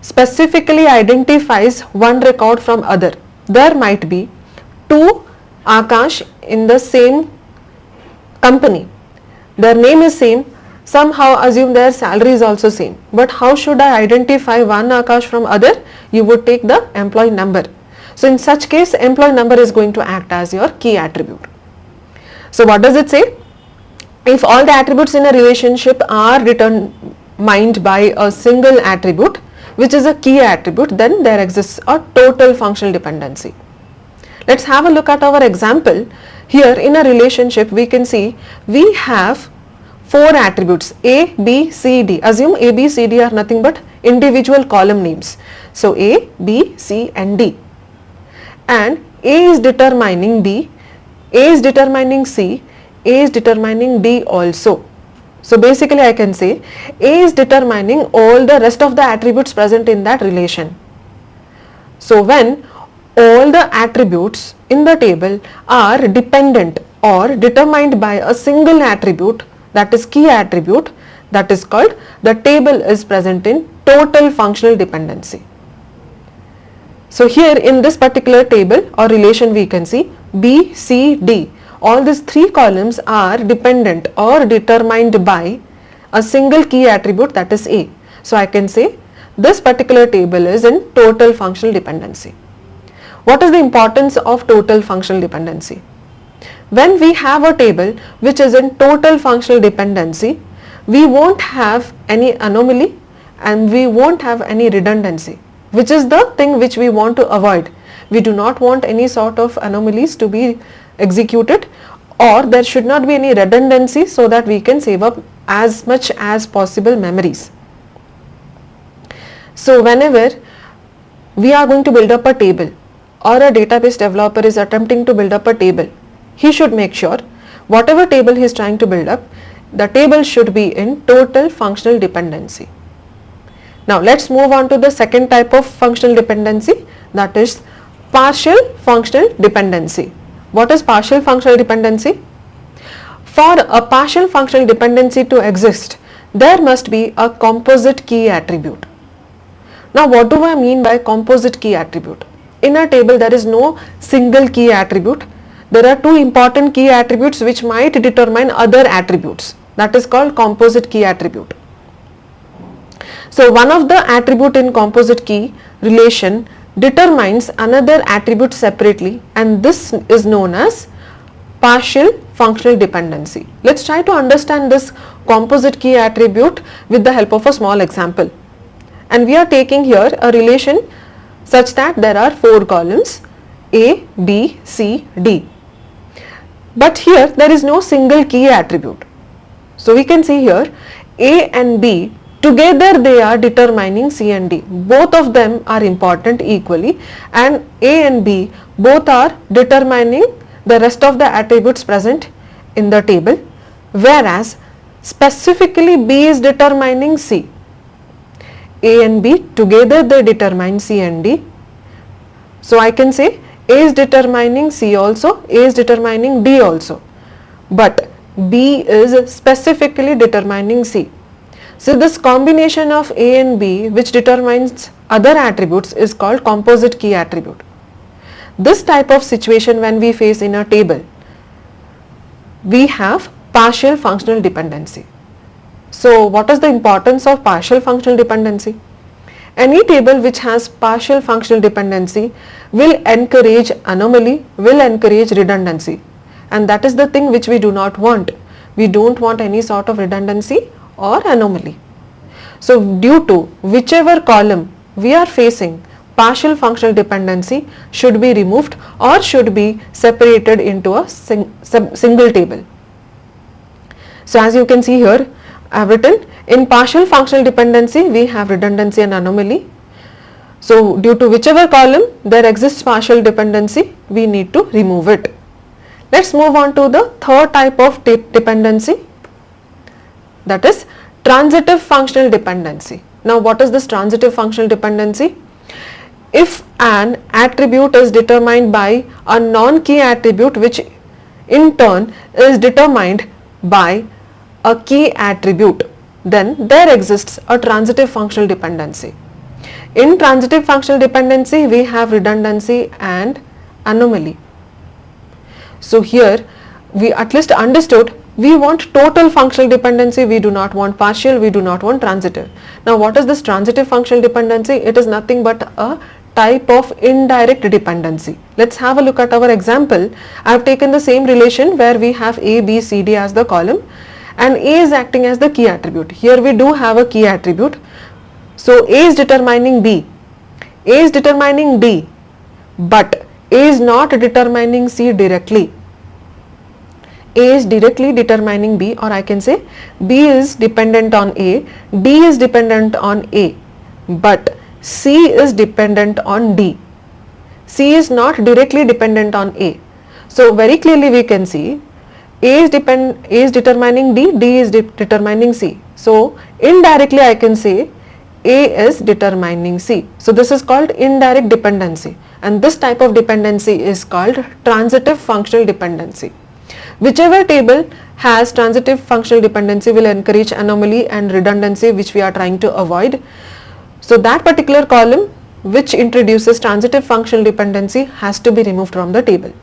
specifically identifies one record from other? There might be two Akash in the same company, their name is same, somehow assume their salary is also same, but how should I identify one Akash from other? You would take the employee number. So in such case, employee number is going to act as your key attribute. So what does it say? If all the attributes in a relationship are determined by a single attribute, which is a key attribute, then there exists a total functional dependency. Let's have a look at our example. Here in a relationship we can see we have four attributes A, B, C, D. Assume A, B, C, D are nothing but individual column names. So A, B, C and D. And A is determining B, A is determining C, A is determining D also. So basically I can say A is determining all the rest of the attributes present in that relation. So when all the attributes in the table are dependent or determined by a single attribute, that is key attribute, that is called the table is present in total functional dependency. So here in this particular table or relation we can see B, C, D. All these three columns are dependent or determined by a single key attribute, that is A. So I can say this particular table is in total functional dependency. What is the importance of total functional dependency? When we have a table which is in total functional dependency, we won't have any anomaly and we won't have any redundancy, which is the thing which we want to avoid. We do not want any sort of anomalies to be executed, or there should not be any redundancy, so that we can save up as much as possible memories. So whenever we are going to build up a table or a database developer is attempting to build up a table, he should make sure whatever table he is trying to build up, the table should be in total functional dependency. Now let's move on to the second type of functional dependency, that is partial functional dependency. What is partial functional dependency? For a partial functional dependency to exist, there must be a composite key attribute. Now what do I mean by composite key attribute? In a table there is no single key attribute. There are two important key attributes which might determine other attributes. That is called composite key attribute. So one of the attribute in composite key relation determines another attribute separately, and this is known as partial functional dependency. Let's try to understand this composite key attribute with the help of a small example. And we are taking here a relation such that there are 4 columns A, B, C, D. But here there is no single key attribute. So we can see here A and B together they are determining C and D. Both of them are important equally, and A and B both are determining the rest of the attributes present in the table, whereas specifically B is determining C. A and B together they determine C and D. So I can say A is determining C also, A is determining D also, but B is specifically determining C. So this combination of A and B which determines other attributes is called composite key attribute. This type of situation when we face in a table, we have partial functional dependency. So what is the importance of partial functional dependency? Any table which has partial functional dependency will encourage anomaly, will encourage redundancy, and that is the thing which we do not want. We don't want any sort of redundancy or anomaly. So due to whichever column we are facing, partial functional dependency should be removed or should be separated into a single table. So as you can see here, I have written in partial functional dependency we have redundancy and anomaly. So due to whichever column there exists partial dependency, we need to remove it. Let's move on to the third type of dependency, that is transitive functional dependency. Now what is this transitive functional dependency? If an attribute is determined by a non-key attribute which in turn is determined by a key attribute, then there exists a transitive functional dependency. In transitive functional dependency we have redundancy and anomaly. So here we at least understood we want total functional dependency, we do not want partial, we do not want transitive. Now what is this transitive functional dependency? It is nothing but a type of indirect dependency. Let's have a look at our example. I have taken the same relation where we have A, B, C, D as the column, and A is acting as the key attribute. Here we do have a key attribute. So A is determining B, A is determining D, but A is not determining C directly. A is directly determining B, or I can say B is dependent on A, D is dependent on A. but C is dependent on D. C is not directly dependent on A. So very clearly we can see A is determining D, D is determining C. So indirectly I can say A is determining C. So this is called indirect dependency, and this type of dependency is called transitive functional dependency. Whichever table has transitive functional dependency will encourage anomaly and redundancy, which we are trying to avoid. So that particular column which introduces transitive functional dependency has to be removed from the table.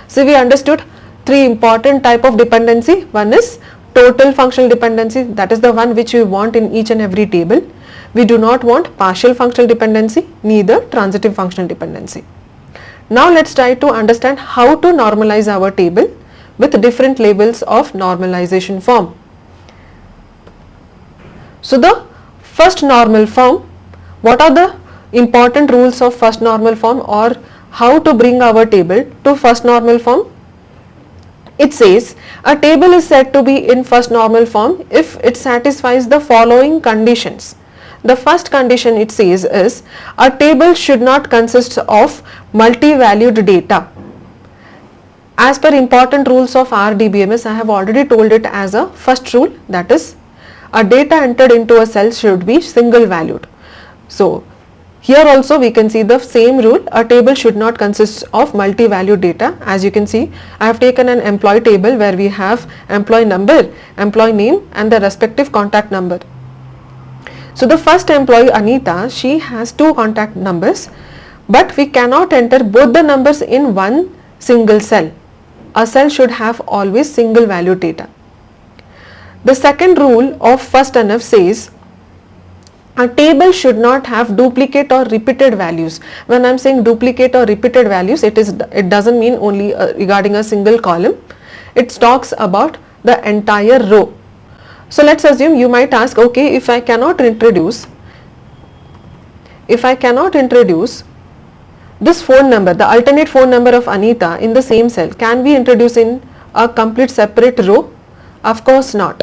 So we understood three important type of dependency. One is total functional dependency, that is the one which we want in each and every table. We do not want partial functional dependency, neither transitive functional dependency. Now let's try to understand how to normalize our table with different levels of normalization form. So the first normal form, what are the important rules of first normal form, or how to bring our table to first normal form? It says a table is said to be in first normal form if it satisfies the following conditions. The first condition it says is a table should not consist of multi-valued data. As per important rules of RDBMS, I have already told it as a first rule, that is a data entered into a cell should be single valued. So here also we can see the same rule, a table should not consist of multi-valued data. As you can see, I have taken an employee table where we have employee number, employee name and the respective contact number. So the first employee Anita, she has two contact numbers, but we cannot enter both the numbers in one single cell. A cell should have always single value data. The second rule of first NF says a table should not have duplicate or repeated values. When I am saying duplicate or repeated values, it doesn't mean only regarding a single column. It talks about the entire row. So let's assume you might ask, okay, if I cannot introduce this phone number, the alternate phone number of Anita in the same cell, can we introduce in a complete separate row? Of course not,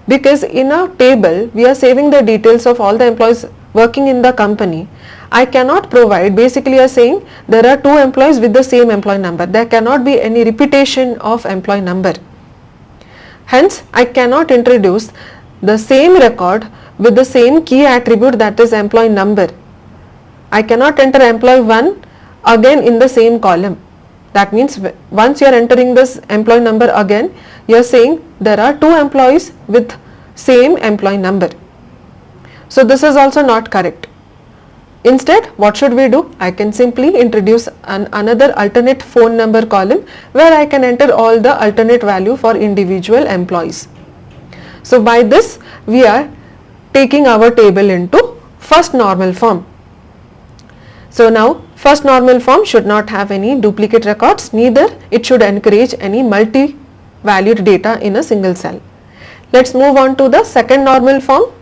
because in a table we are saving the details of all the employees working in the company. I cannot provide, basically you are saying there are two employees with the same employee number, there cannot be any repetition of employee number. Hence I cannot introduce the same record with the same key attribute, that is employee number. I cannot enter employee 1 again in the same column. That means once you are entering this employee number again, you are saying there are two employees with same employee number. So this is also not correct. Instead, what should we do? I can simply introduce another alternate phone number column where I can enter all the alternate value for individual employees. So by this we are taking our table into first normal form. So now first normal form should not have any duplicate records, neither it should encourage any multi-valued data in a single cell. Let's move on to the second normal form.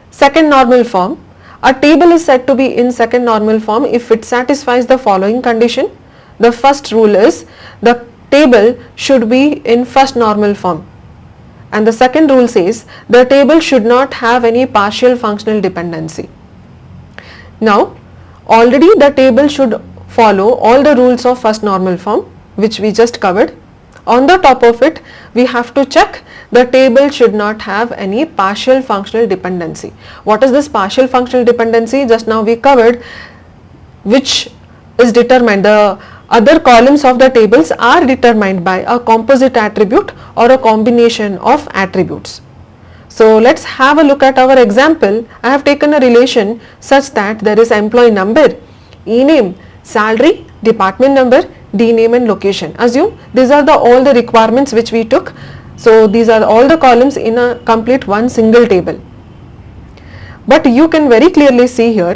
Second normal form, a table is said to be in second normal form if it satisfies the following condition. The first rule is the table should be in first normal form, and the second rule says the table should not have any partial functional dependency. Now already the table should follow all the rules of first normal form which we just covered. On the top of it we have to check the table should not have any partial functional dependency. What is this partial functional dependency? Just now we covered, which is determined, the other columns of the tables are determined by a composite attribute or a combination of attributes. So let's have a look at our example. I have taken a relation such that there is employee number, e-name, salary, department number, d-name and location. Assume these are all the requirements which we took. So these are all the columns in a complete one single table. But you can very clearly see here,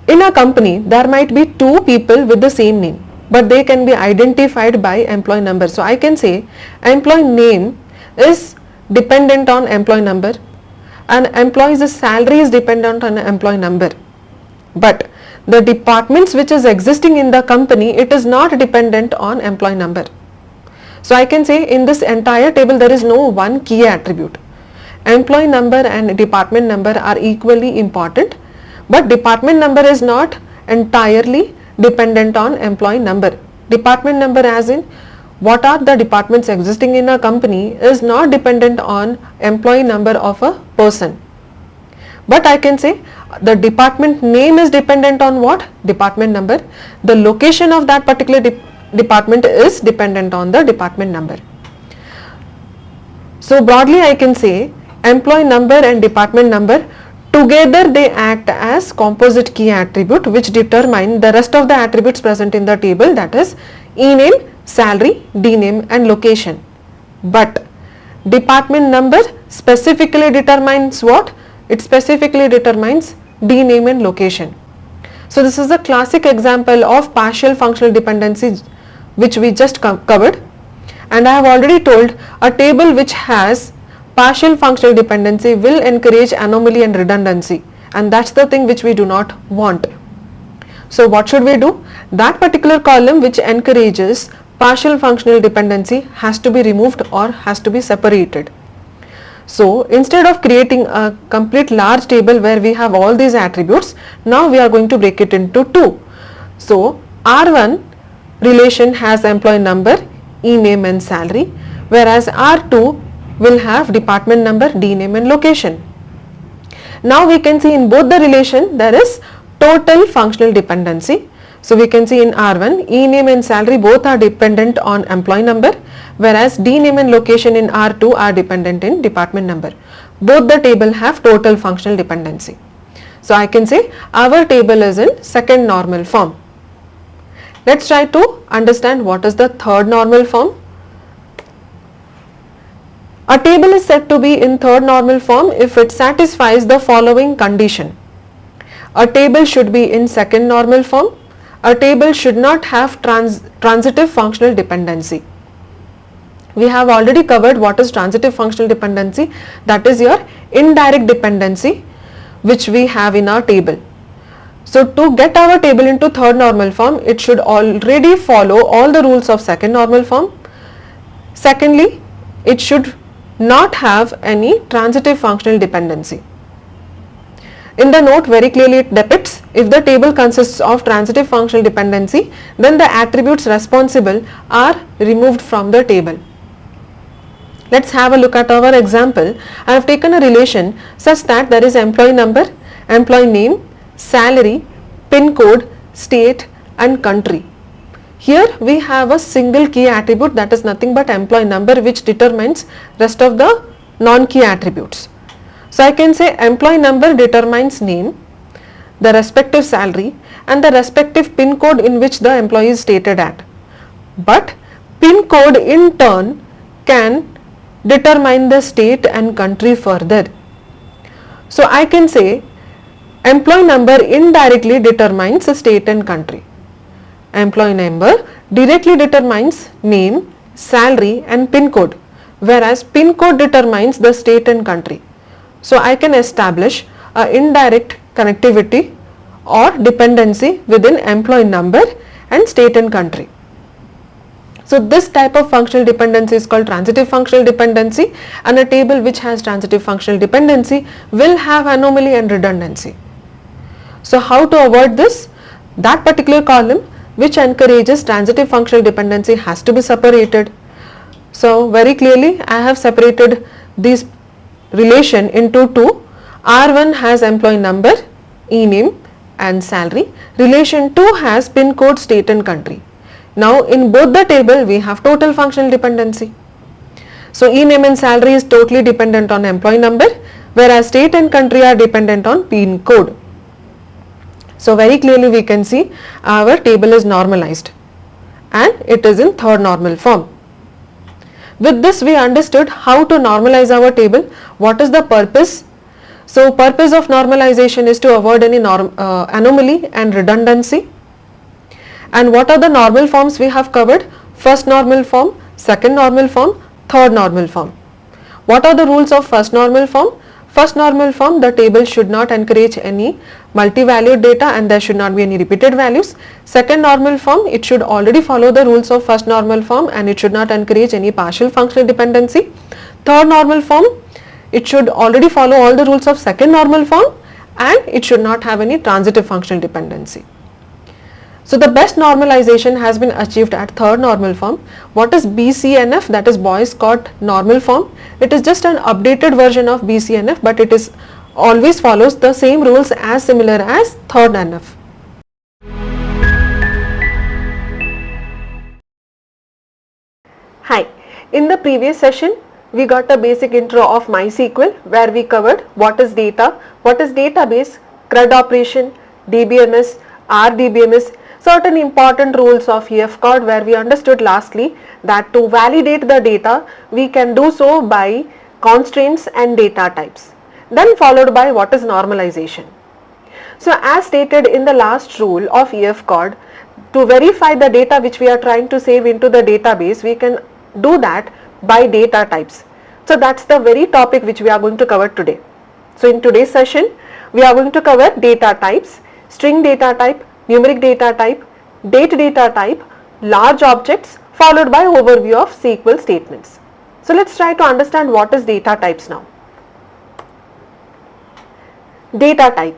in a company there might be two people with the same name, but they can be identified by employee number. So I can say employee name is dependent on employee number and employee's salary is dependent on employee number. But the departments which is existing in the company, it is not dependent on employee number. So I can say in this entire table there is no one key attribute. employee number and department number are equally important, but department number is not entirely dependent on employee number. Department number as in what are the departments existing in a company is not dependent on employee number of a person. But I can say the department name is dependent on what? Department number. The location of that particular department is dependent on the department number. So broadly I can say employee number and department number together they act as composite key attribute which determine the rest of the attributes present in the table, that is e-name, salary, d-name and location. But department number specifically determines what? It specifically determines d-name and location. So this is a classic example of partial functional dependency which we just covered, and I have already told a table which has partial functional dependency will encourage anomaly and redundancy, and that's the thing which we do not want. So what should we do? That particular column which encourages partial functional dependency has to be removed or has to be separated. So instead of creating a complete large table where we have all these attributes, now we are going to break it into two. So R1 relation has employee number, e-name and salary, whereas R2 will have department number, d-name and location. Now we can see in both the relation there is total functional dependency. So we can see in R1 e-name and salary both are dependent on employee number, whereas d-name and location in R2 are dependent in department number. Both the table have total functional dependency. So I can say our table is in second normal form. Let's try to understand what is the third normal form. A table is said to be in third normal form if it satisfies the following condition. A table should be in second normal form. A table should not have transitive functional dependency. We have already covered what is transitive functional dependency, that is your indirect dependency which we have in our table. So to get our table into third normal form, it should already follow all the rules of second normal form. Secondly, it should not have any transitive functional dependency. In the note very clearly it depicts if the table consists of transitive functional dependency, then the attributes responsible are removed from the table. Let's have a look at our example. I have taken a relation such that there is employee number, employee name, salary, PIN code, state and country. Here we have a single key attribute, that is nothing but employee number, which determines rest of the non-key attributes. So I can say employee number determines name, the respective salary and the respective PIN code in which the employee is stated at. But PIN code in turn can determine the state and country further. So I can say employee number indirectly determines the state and country. Employee number directly determines name, salary and PIN code, whereas PIN code determines the state and country. So I can establish a indirect connectivity or dependency within employee number and state and country. So this type of functional dependency is called transitive functional dependency, and a table which has transitive functional dependency will have anomaly and redundancy. So how to avoid this? That particular column which encourages transitive functional dependency has to be separated. So very clearly I have separated this relation into two. R1 has employee number, e-name and salary. Relation 2 has PIN code, state and country. Now in both the table we have total functional dependency. So e-name and salary is totally dependent on employee number, whereas state and country are dependent on PIN code. So very clearly we can see our table is normalized and it is in third normal form. With this we understood how to normalize our table. What is the purpose? So purpose of normalization is to avoid any anomaly and redundancy. And what are the normal forms we have covered? First normal form, second normal form, third normal form. What are the rules of first normal form? First normal form, the table should not encourage any multi-valued data and there should not be any repeated values. Second normal form, it should already follow the rules of first normal form and it should not encourage any partial functional dependency. Third normal form, it should already follow all the rules of second normal form, and it should not have any transitive functional dependency. So the best normalization has been achieved at third normal form. What is BCNF? That is Boyce-Codd normal form. It is just an updated version of BCNF, but it is always follows the same rules as similar as third NF. Hi, in the previous session we got a basic intro of MySQL, where we covered what is data, what is database, CRUD operation, DBMS, RDBMS, certain important rules of EF-Cod, where we understood lastly that to validate the data we can do so by constraints and data types, then followed by what is normalization. So as stated in the last rule of EF-Cod, to verify the data which we are trying to save into the database, we can do that by data types. So that's the very topic which we are going to cover today. So in today's session we are going to cover data types, string data type, numeric data type, date data type, large objects, followed by overview of SQL statements. So let's try to understand what is data types now. Data type.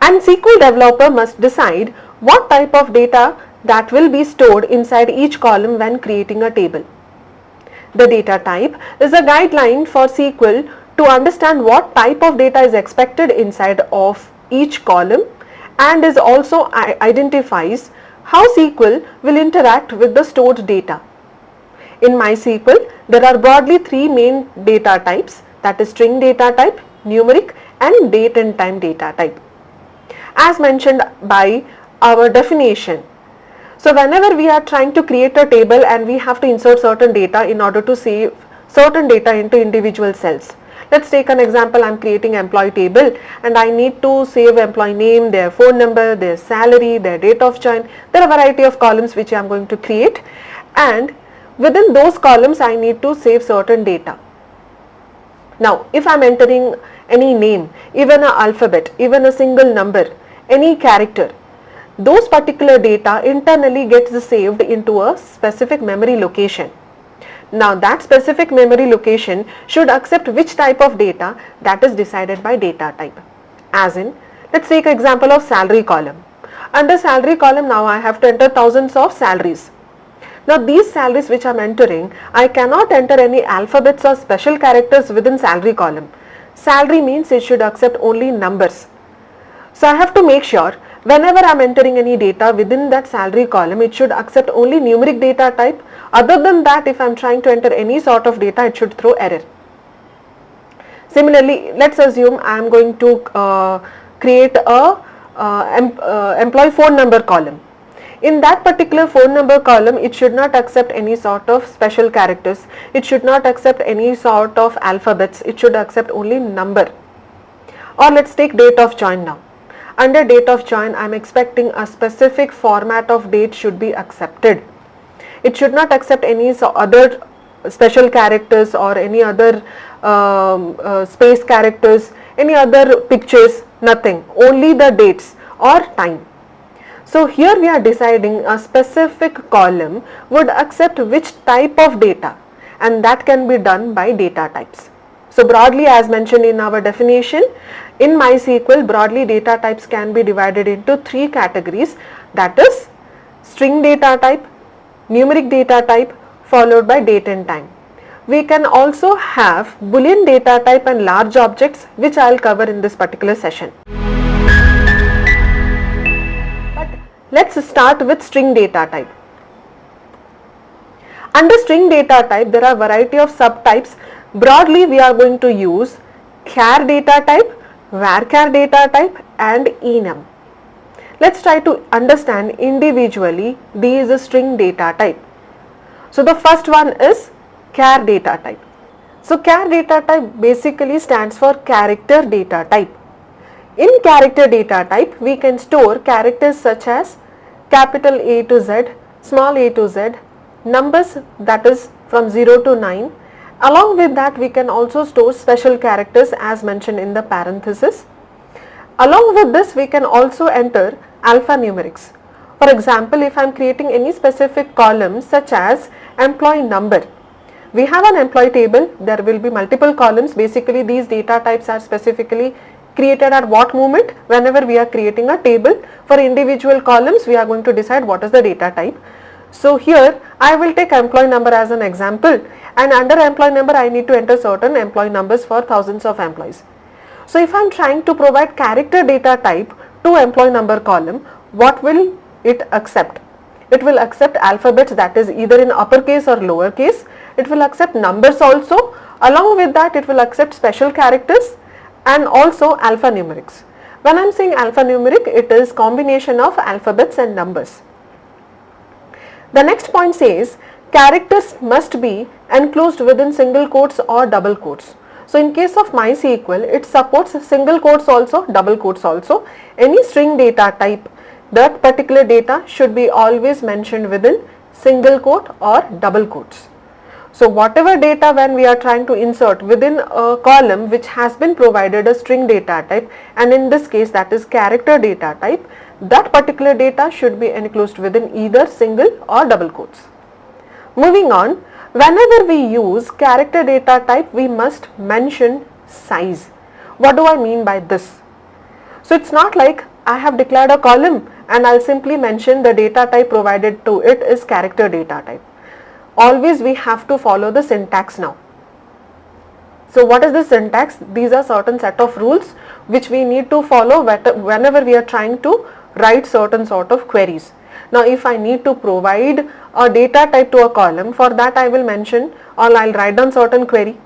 And SQL developer must decide what type of data that will be stored inside each column when creating a table. The data type is a guideline for SQL to understand what type of data is expected inside of each column, and is also identifies how SQL will interact with the stored data. In MySQL, there are broadly three main data types, that is string data type, numeric and date and time data type, as mentioned by our definition. So whenever we are trying to create a table and we have to insert certain data in order to save certain data into individual cells. Let's take an example. I am creating employee table and I need to save employee name, their phone number, their salary, their date of join. There are a variety of columns which I am going to create, and within those columns I need to save certain data. Now if I am entering any name, even an alphabet, even a single number, any character, those particular data internally gets saved into a specific memory location. Now that specific memory location should accept which type of data, that is decided by data type. As in, let's take an example of salary column. Under salary column, now I have to enter thousands of salaries. Now these salaries which I am entering, I cannot enter any alphabets or special characters within salary column. Salary means it should accept only numbers. So I have to make sure whenever I am entering any data within that salary column, it should accept only numeric data type. Other than that, if I am trying to enter any sort of data, it should throw error. Similarly, let's assume I am going to create a employee phone number column. In that particular phone number column, it should not accept any sort of special characters. It should not accept any sort of alphabets. It should accept only number. Or let's take date of join now. Under date of join, I am expecting a specific format of date should be accepted. It should not accept any other special characters or any other space characters, any other pictures, nothing, only the dates or time. So here we are deciding a specific column would accept which type of data, and that can be done by data types. So broadly, as mentioned in our definition, in MySQL, broadly data types can be divided into three categories, that is string data type, numeric data type, followed by date and time. We can also have Boolean data type and large objects, which I will cover in this particular session. But let's start with string data type. Under string data type, there are a variety of subtypes. Broadly, we are going to use char data type, varchar data type and enum. Let's try to understand individually these string data type. So the first one is char data type. So char data type basically stands for character data type. In character data type, we can store characters such as capital A to Z, small a to Z, numbers that is from 0 to 9. Along with that, we can also store special characters as mentioned in the parenthesis. Along with this, we can also enter alphanumerics. For example, if I am creating any specific column such as employee number, We have an employee table, there will be multiple columns. Basically these data types are specifically created at what moment? Whenever we are creating a table for individual columns, we are going to decide what is the data type. So here I will take employee number as an example, and under employee number I need to enter certain employee numbers for thousands of employees. So if I am trying to provide character data type to employee number column, what will it accept? It will accept alphabets, that is either in uppercase or lowercase. It will accept numbers also. Along with that, it will accept special characters and also alphanumerics. When I am saying alphanumeric, it is combination of alphabets and numbers. The next point says characters must be enclosed within single quotes or double quotes. So in case of MySQL, it supports single quotes also, double quotes also. Any string data type, that particular data should be always mentioned within single quote or double quotes. So whatever data when we are trying to insert within a column which has been provided a string data type, and in this case that is character data type, that particular data should be enclosed within either single or double quotes. Moving on, whenever we use character data type, we must mention size. What do I mean by this? So it's not like I have declared a column and I'll simply mention the data type provided to it is character data type. Always we have to follow the syntax now. So what is the syntax? These are certain set of rules which we need to follow whenever we are trying to write certain sort of queries. Now if I need to provide a data type to a column, for that I will mention or I'll write down certain query.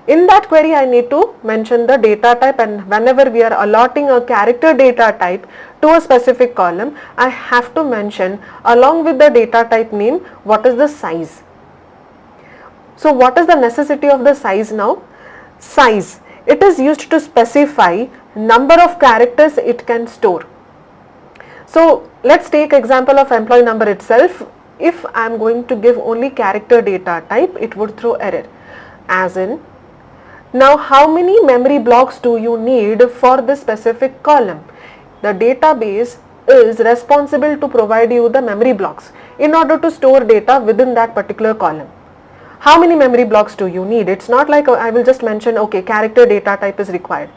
In that query I need to mention the data type, and whenever we are allotting a character data type to a specific column, I have to mention along with the data type name what is the size. So what is the necessity of the size now? Size, it is used to specify number of characters it can store. So let's take example of employee number itself. If I am going to give only character data type, it would throw error, as in, now how many memory blocks do you need for this specific column? The database is responsible to provide you the memory blocks in order to store data within that particular column. How many memory blocks do you need? It's not like I will just mention, okay, character data type is required,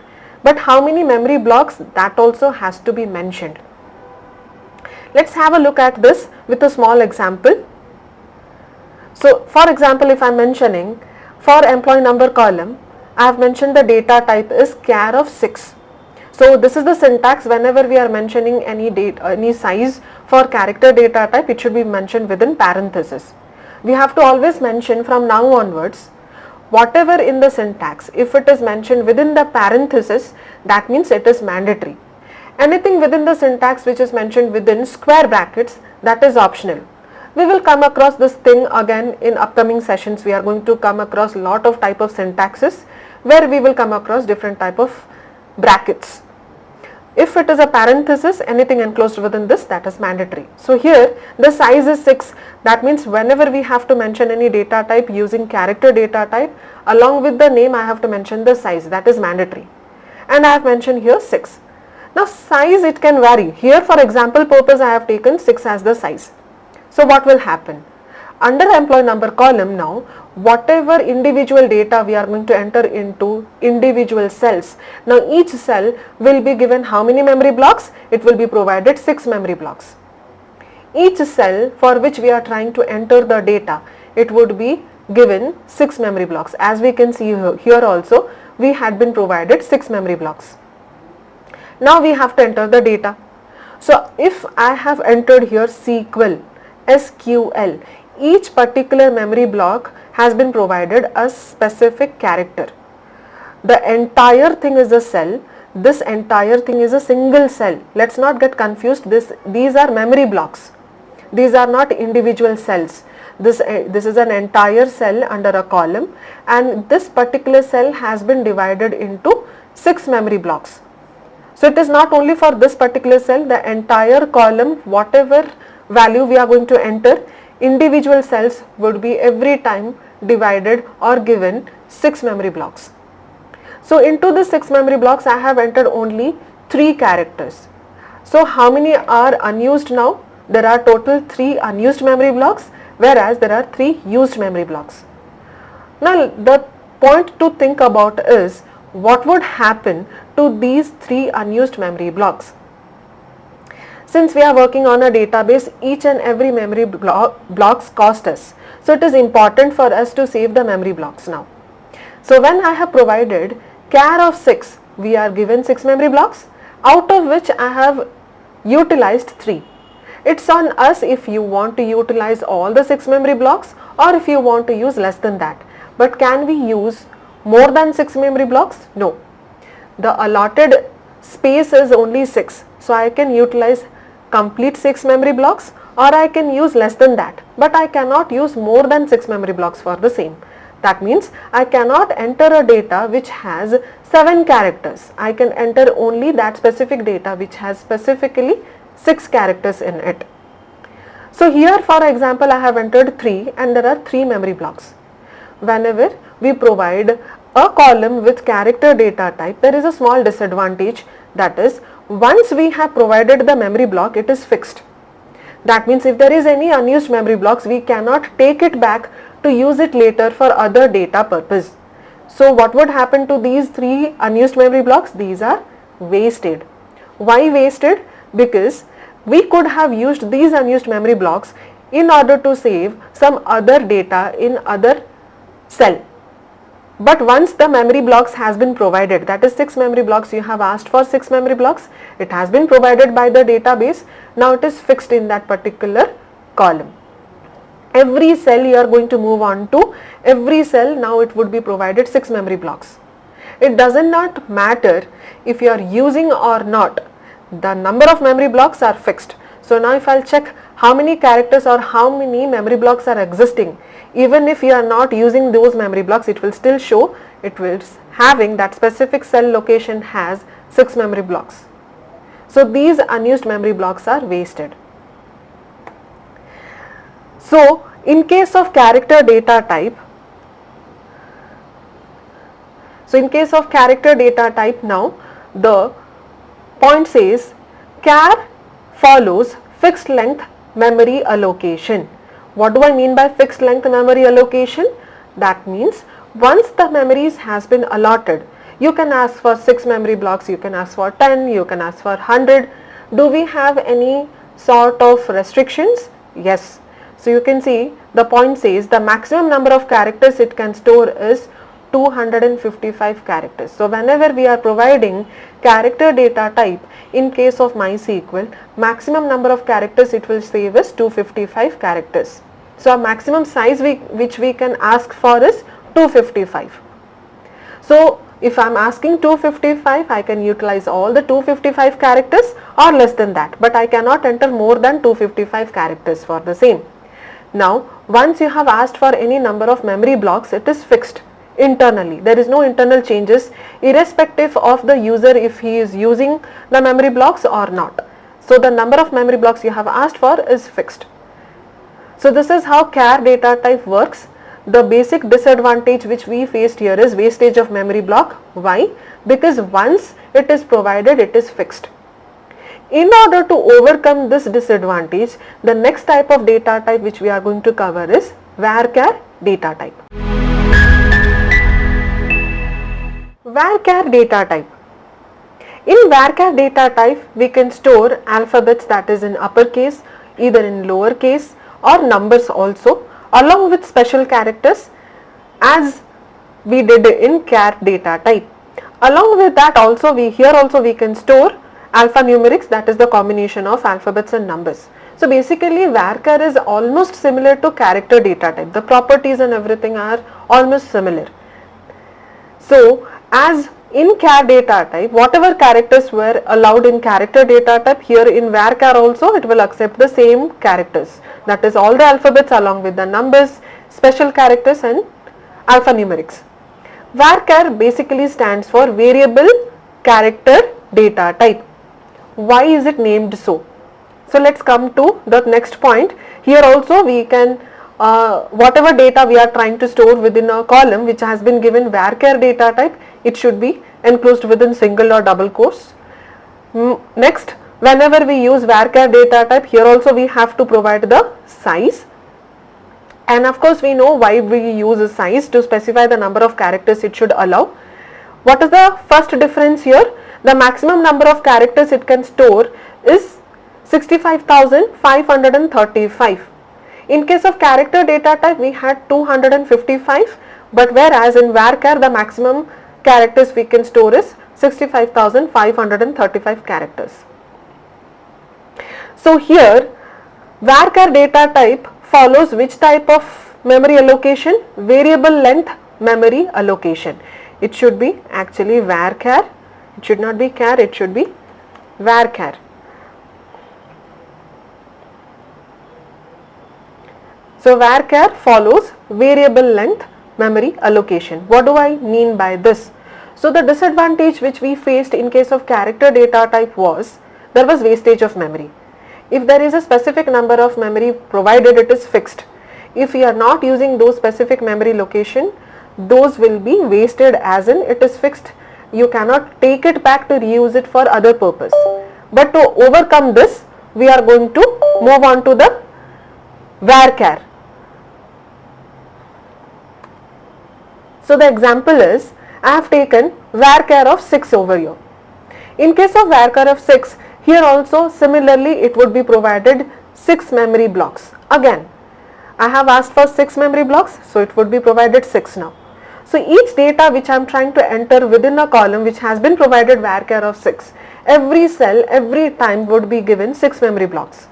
but how many memory blocks, that also has to be mentioned. Let's have a look at this with a small example. So for example, if I'm mentioning for employee number column, I have mentioned the data type is char of 6. So this is the syntax. Whenever we are mentioning any size for character data type, it should be mentioned within parenthesis. We have to always mention from now onwards whatever in the syntax, if it is mentioned within the parenthesis, that means it is mandatory. Anything within the syntax which is mentioned within square brackets, that is optional. We will come across this thing again in upcoming sessions. We are going to come across lot of type of syntaxes where we will come across different type of brackets. If it is a parenthesis, anything enclosed within this, that is mandatory. So here the size is 6. That means whenever we have to mention any data type using character data type, along with the name I have to mention the size, that is mandatory. And I have mentioned here 6. Now size, it can vary. Here for example purpose I have taken 6 as the size. So what will happen? Under employee number column now, whatever individual data we are going to enter into individual cells. Now each cell will be given how many memory blocks? It will be provided 6 memory blocks. Each cell for which we are trying to enter the data, it would be given 6 memory blocks. As we can see here also, we had been provided 6 memory blocks. Now we have to enter the data. So if I have entered here SQL, each particular memory block has been provided a specific character. The entire thing is a cell. This entire thing is a single cell. Let's not get confused. These are memory blocks. These are not individual cells. This is an entire cell under a column, and this particular cell has been divided into 6 memory blocks. So it is not only for this particular cell, the entire column, whatever value we are going to enter, individual cells would be every time divided or given 6 memory blocks. So into the 6 memory blocks I have entered only 3 characters. So how many are unused now? There are total 3 unused memory blocks, whereas there are 3 used memory blocks. Now the point to think about is what would happen to these 3 unused memory blocks. Since we are working on a database, each and every memory blocks cost us. So it is important for us to save the memory blocks now. So when I have provided char of 6, we are given 6 memory blocks, out of which I have utilized 3. It's on us if you want to utilize all the 6 memory blocks or if you want to use less than that. But can we use more than 6 memory blocks? No. The allotted space is only 6. So I can utilize complete 6 memory blocks or I can use less than that. But I cannot use more than 6 memory blocks for the same. That means I cannot enter a data which has 7 characters. I can enter only that specific data which has specifically 6 characters in it. So here for example I have entered 3 and there are 3 memory blocks. Whenever we provide a column with character data type, there is a small disadvantage, that is once we have provided the memory block, it is fixed. That means if there is any unused memory blocks, we cannot take it back to use it later for other data purpose. So what would happen to these 3 unused memory blocks? These are wasted. Why wasted? Because we could have used these unused memory blocks in order to save some other data in other cell. But once the memory blocks has been provided, that is 6 memory blocks, you have asked for 6 memory blocks, it has been provided by the database, now it is fixed in that particular column. Every cell you are going to move on to, every cell now it would be provided 6 memory blocks. It does not matter if you are using or not, the number of memory blocks are fixed. So now if I'll check how many characters or how many memory blocks are existing, even if you are not using those memory blocks, it will still show, it will having that specific cell location has 6 memory blocks. So these unused memory blocks are wasted. So in case of character data type, now the point says char follows fixed length memory allocation. What do I mean by fixed length memory allocation? That means once the memories has been allotted, you can ask for 6 memory blocks, you can ask for 10, you can ask for 100. Do we have any sort of restrictions? Yes. So you can see the point says the maximum number of characters it can store is 255 characters. So whenever we are providing character data type, in case of MySQL, maximum number of characters it will save is 255 characters. So a maximum size which we can ask for is 255. So if I am asking 255, I can utilize all the 255 characters or less than that, but I cannot enter more than 255 characters for the same. Now once you have asked for any number of memory blocks, it is fixed internally. There is no internal changes irrespective of the user if he is using the memory blocks or not. So the number of memory blocks you have asked for is fixed. So this is how char data type works. The basic disadvantage which we faced here is wastage of memory block. Why? Because once it is provided, it is fixed. In order to overcome this disadvantage, the next type of data type which we are going to cover is varchar data type. Varchar data type. In varchar data type, we can store alphabets, that is in uppercase, either in lowercase or numbers also, along with special characters as we did in char data type. Along with that also we can store alphanumerics, that is the combination of alphabets and numbers. So basically varchar is almost similar to character data type. The properties and everything are almost similar. So as in char data type, whatever characters were allowed in character data type, here in varchar also it will accept the same characters, that is all the alphabets along with the numbers, special characters and alphanumerics. Varchar basically stands for variable character data type. Why is it named so? So let's come to the next point. Here also we can whatever data we are trying to store within a column which has been given varchar data type, it should be enclosed within single or double quotes. Next, whenever we use varchar data type, here also we have to provide the size And of course we know why we use a size to specify the number of characters it should allow. What is the first difference here? The maximum number of characters it can store is 65,535. In case of character data type we had 255, but whereas in varchar the maximum characters we can store is 65,535 characters. So here varchar data type follows which type of memory allocation? Variable length memory allocation. It should be actually varchar. It should not be char, it should be varchar. So varchar follows variable length memory allocation. What do I mean by this? So the disadvantage which we faced in case of character data type was there was wastage of memory. If there is a specific number of memory provided, it is fixed. If we are not using those specific memory location, those will be wasted, as in it is fixed. You cannot take it back to reuse it for other purpose. But to overcome this, we are going to move on to the varchar. So the example is, I have taken varchar of 6 over here. In case of varchar of 6, here also similarly it would be provided 6 memory blocks. Again, I have asked for 6 memory blocks, so it would be provided 6 now. So each data which I am trying to enter within a column which has been provided varchar of 6, every cell every time would be given 6 memory blocks.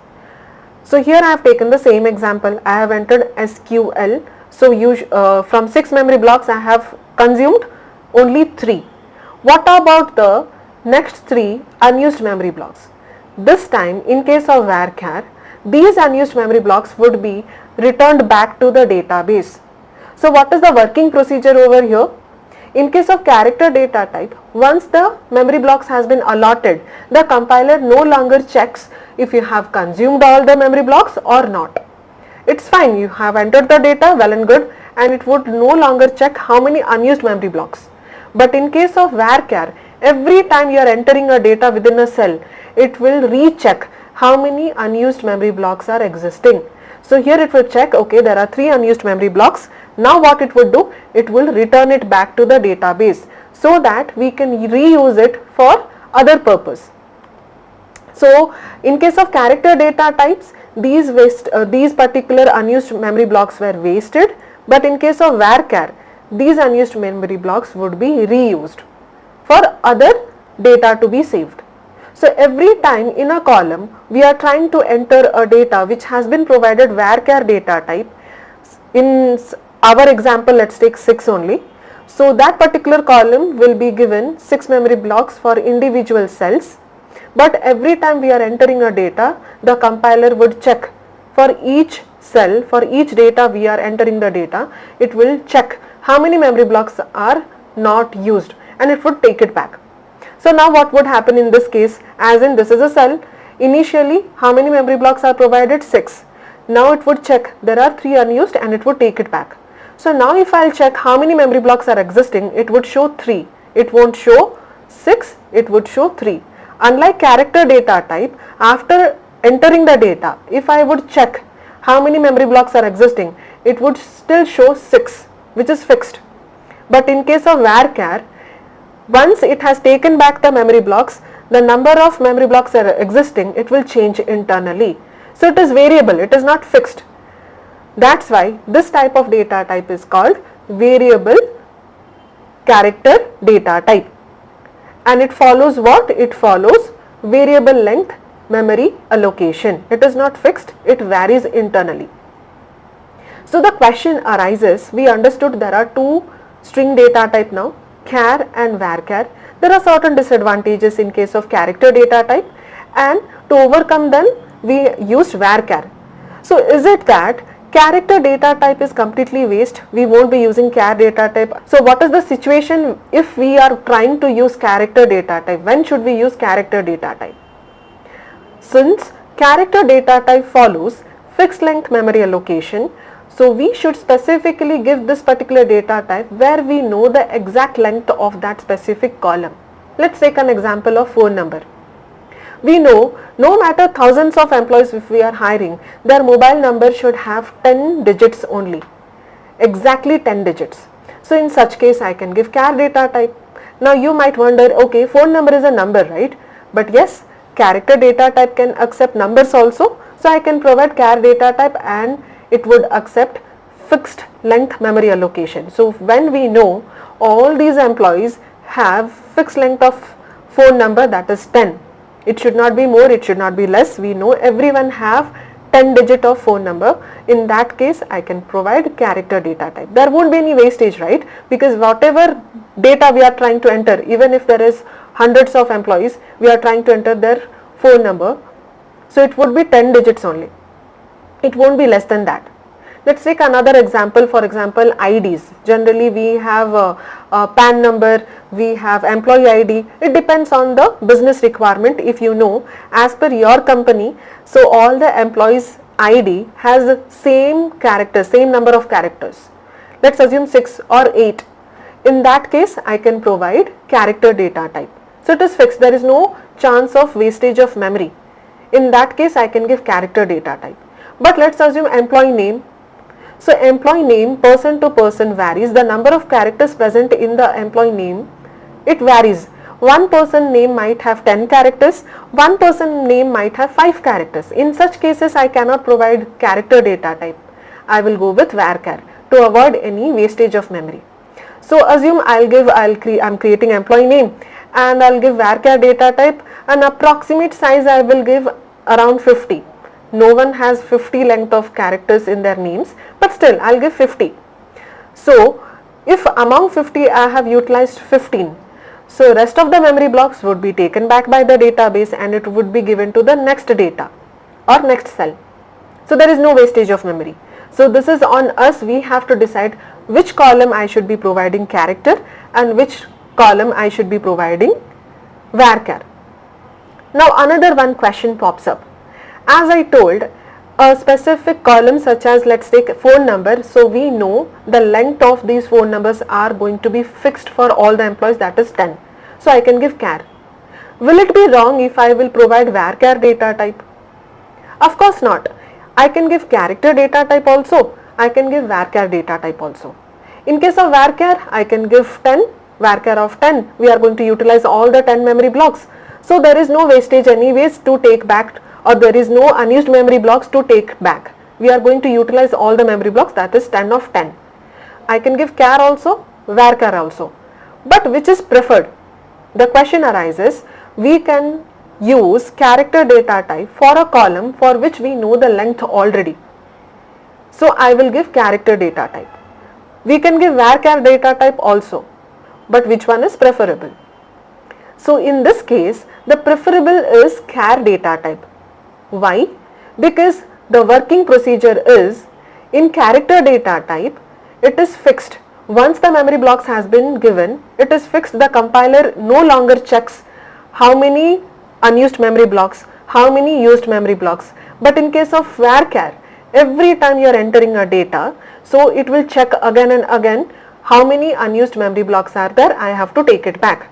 So here I have taken the same example. I have entered SQL. So from 6 memory blocks I have consumed only 3. What about the next 3 unused memory blocks? This time in case of varchar, these unused memory blocks would be returned back to the database. So what is the working procedure over here? In case of character data type, once the memory blocks has been allotted, the compiler no longer checks if you have consumed all the memory blocks or not. It's fine, you have entered the data, well and good, and it would no longer check how many unused memory blocks. But in case of varchar, every time you are entering a data within a cell, it will recheck how many unused memory blocks are existing. So here it will check, okay, there are 3 unused memory blocks. Now what it would do, it will return it back to the database so that we can reuse it for other purpose. So in case of character data types, these particular unused memory blocks were wasted, but in case of varchar, these unused memory blocks would be reused for other data to be saved. So every time in a column we are trying to enter a data which has been provided varchar data type. In our example, let's take 6 only. So that particular column will be given 6 memory blocks for individual cells. But every time we are entering a data, the compiler would check for each cell, for each data we are entering the data, it will check how many memory blocks are not used and it would take it back. So now what would happen in this case, as in this is a cell, initially how many memory blocks are provided? 6. Now it would check there are 3 unused and it would take it back. So now if I'll check how many memory blocks are existing, it would show 3. It won't show 6, it would show 3. Unlike character data type, after entering the data, if I would check how many memory blocks are existing, it would still show 6, which is fixed. But in case of varchar, once it has taken back the memory blocks, the number of memory blocks that are existing, it will change internally. So it is variable, it is not fixed. That's why this type of data type is called variable character data type. And it follows what? It follows variable length memory allocation. It is not fixed, it varies internally. So the question arises, we understood there are 2 string data type now, char and varchar. There are certain disadvantages in case of character data type, and to overcome them we used varchar. So is it that character data type is completely waste, we won't be using char data type? So what is the situation if we are trying to use character data type? When should we use character data type? Since character data type follows fixed length memory allocation, so we should specifically give this particular data type where we know the exact length of that specific column. Let's take an example of phone number. We know no matter thousands of employees if we are hiring, their mobile number should have 10 digits only, exactly 10 digits. So in such case I can give char data type. Now you might wonder, okay, phone number is a number, right? But yes, character data type can accept numbers also. So I can provide char data type and it would accept fixed length memory allocation. So when we know all these employees have fixed length of phone number, that is 10. It should not be more, it should not be less. We know everyone have 10 digit of phone number. In that case I can provide character data type. There won't be any wastage, right? Because whatever data we are trying to enter, even if there is hundreds of employees, we are trying to enter their phone number. So it would be 10 digits only. It won't be less than that. Let's take another example. For example, IDs. Generally we have a PAN number, we have employee ID. It depends on the business requirement. If you know, as per your company, so all the employees ID has the same character, same number of characters. Let's assume 6 or 8. In that case, I can provide character data type. So it is fixed. There is no chance of wastage of memory. In that case, I can give character data type. But let's assume employee name. So employee name person to person varies. The number of characters present in the employee name, it varies. One person name might have 10 characters, one person name might have 5 characters. In such cases, I cannot provide character data type. I will go with varchar to avoid any wastage of memory. So assume I'm creating employee name and I'll give varchar data type. An approximate size I will give around 50. No one has 50 length of characters in their names, but still I'll give 50. So if among 50 I have utilized 15, so rest of the memory blocks would be taken back by the database and it would be given to the next data or next cell. So there is no wastage of memory. So this is on us. We have to decide which column I should be providing character and which column I should be providing varchar. Now another one question pops up. As I told, a specific column such as let's take phone number, so we know the length of these phone numbers are going to be fixed for all the employees, that is 10. So I can give char. Will it be wrong if I will provide varchar data type? Of course not. I can give character data type also. I can give varchar data type also. In case of varchar, I can give 10, varchar of 10. We are going to utilize all the 10 memory blocks. So there is no wastage anyways to take back, or there is no unused memory blocks to take back. We are going to utilize all the memory blocks, that is 10 of 10. I can give char also, varchar also. But which is preferred? The question arises, we can use character data type for a column for which we know the length already. So I will give character data type. We can give varchar data type also, but which one is preferable? So in this case, the preferable is char data type. Why? Because the working procedure is, in character data type, it is fixed. Once the memory blocks has been given, it is fixed. The compiler no longer checks how many unused memory blocks, how many used memory blocks. But in case of varchar, every time you are entering a data, so it will check again and again how many unused memory blocks are there, I have to take it back.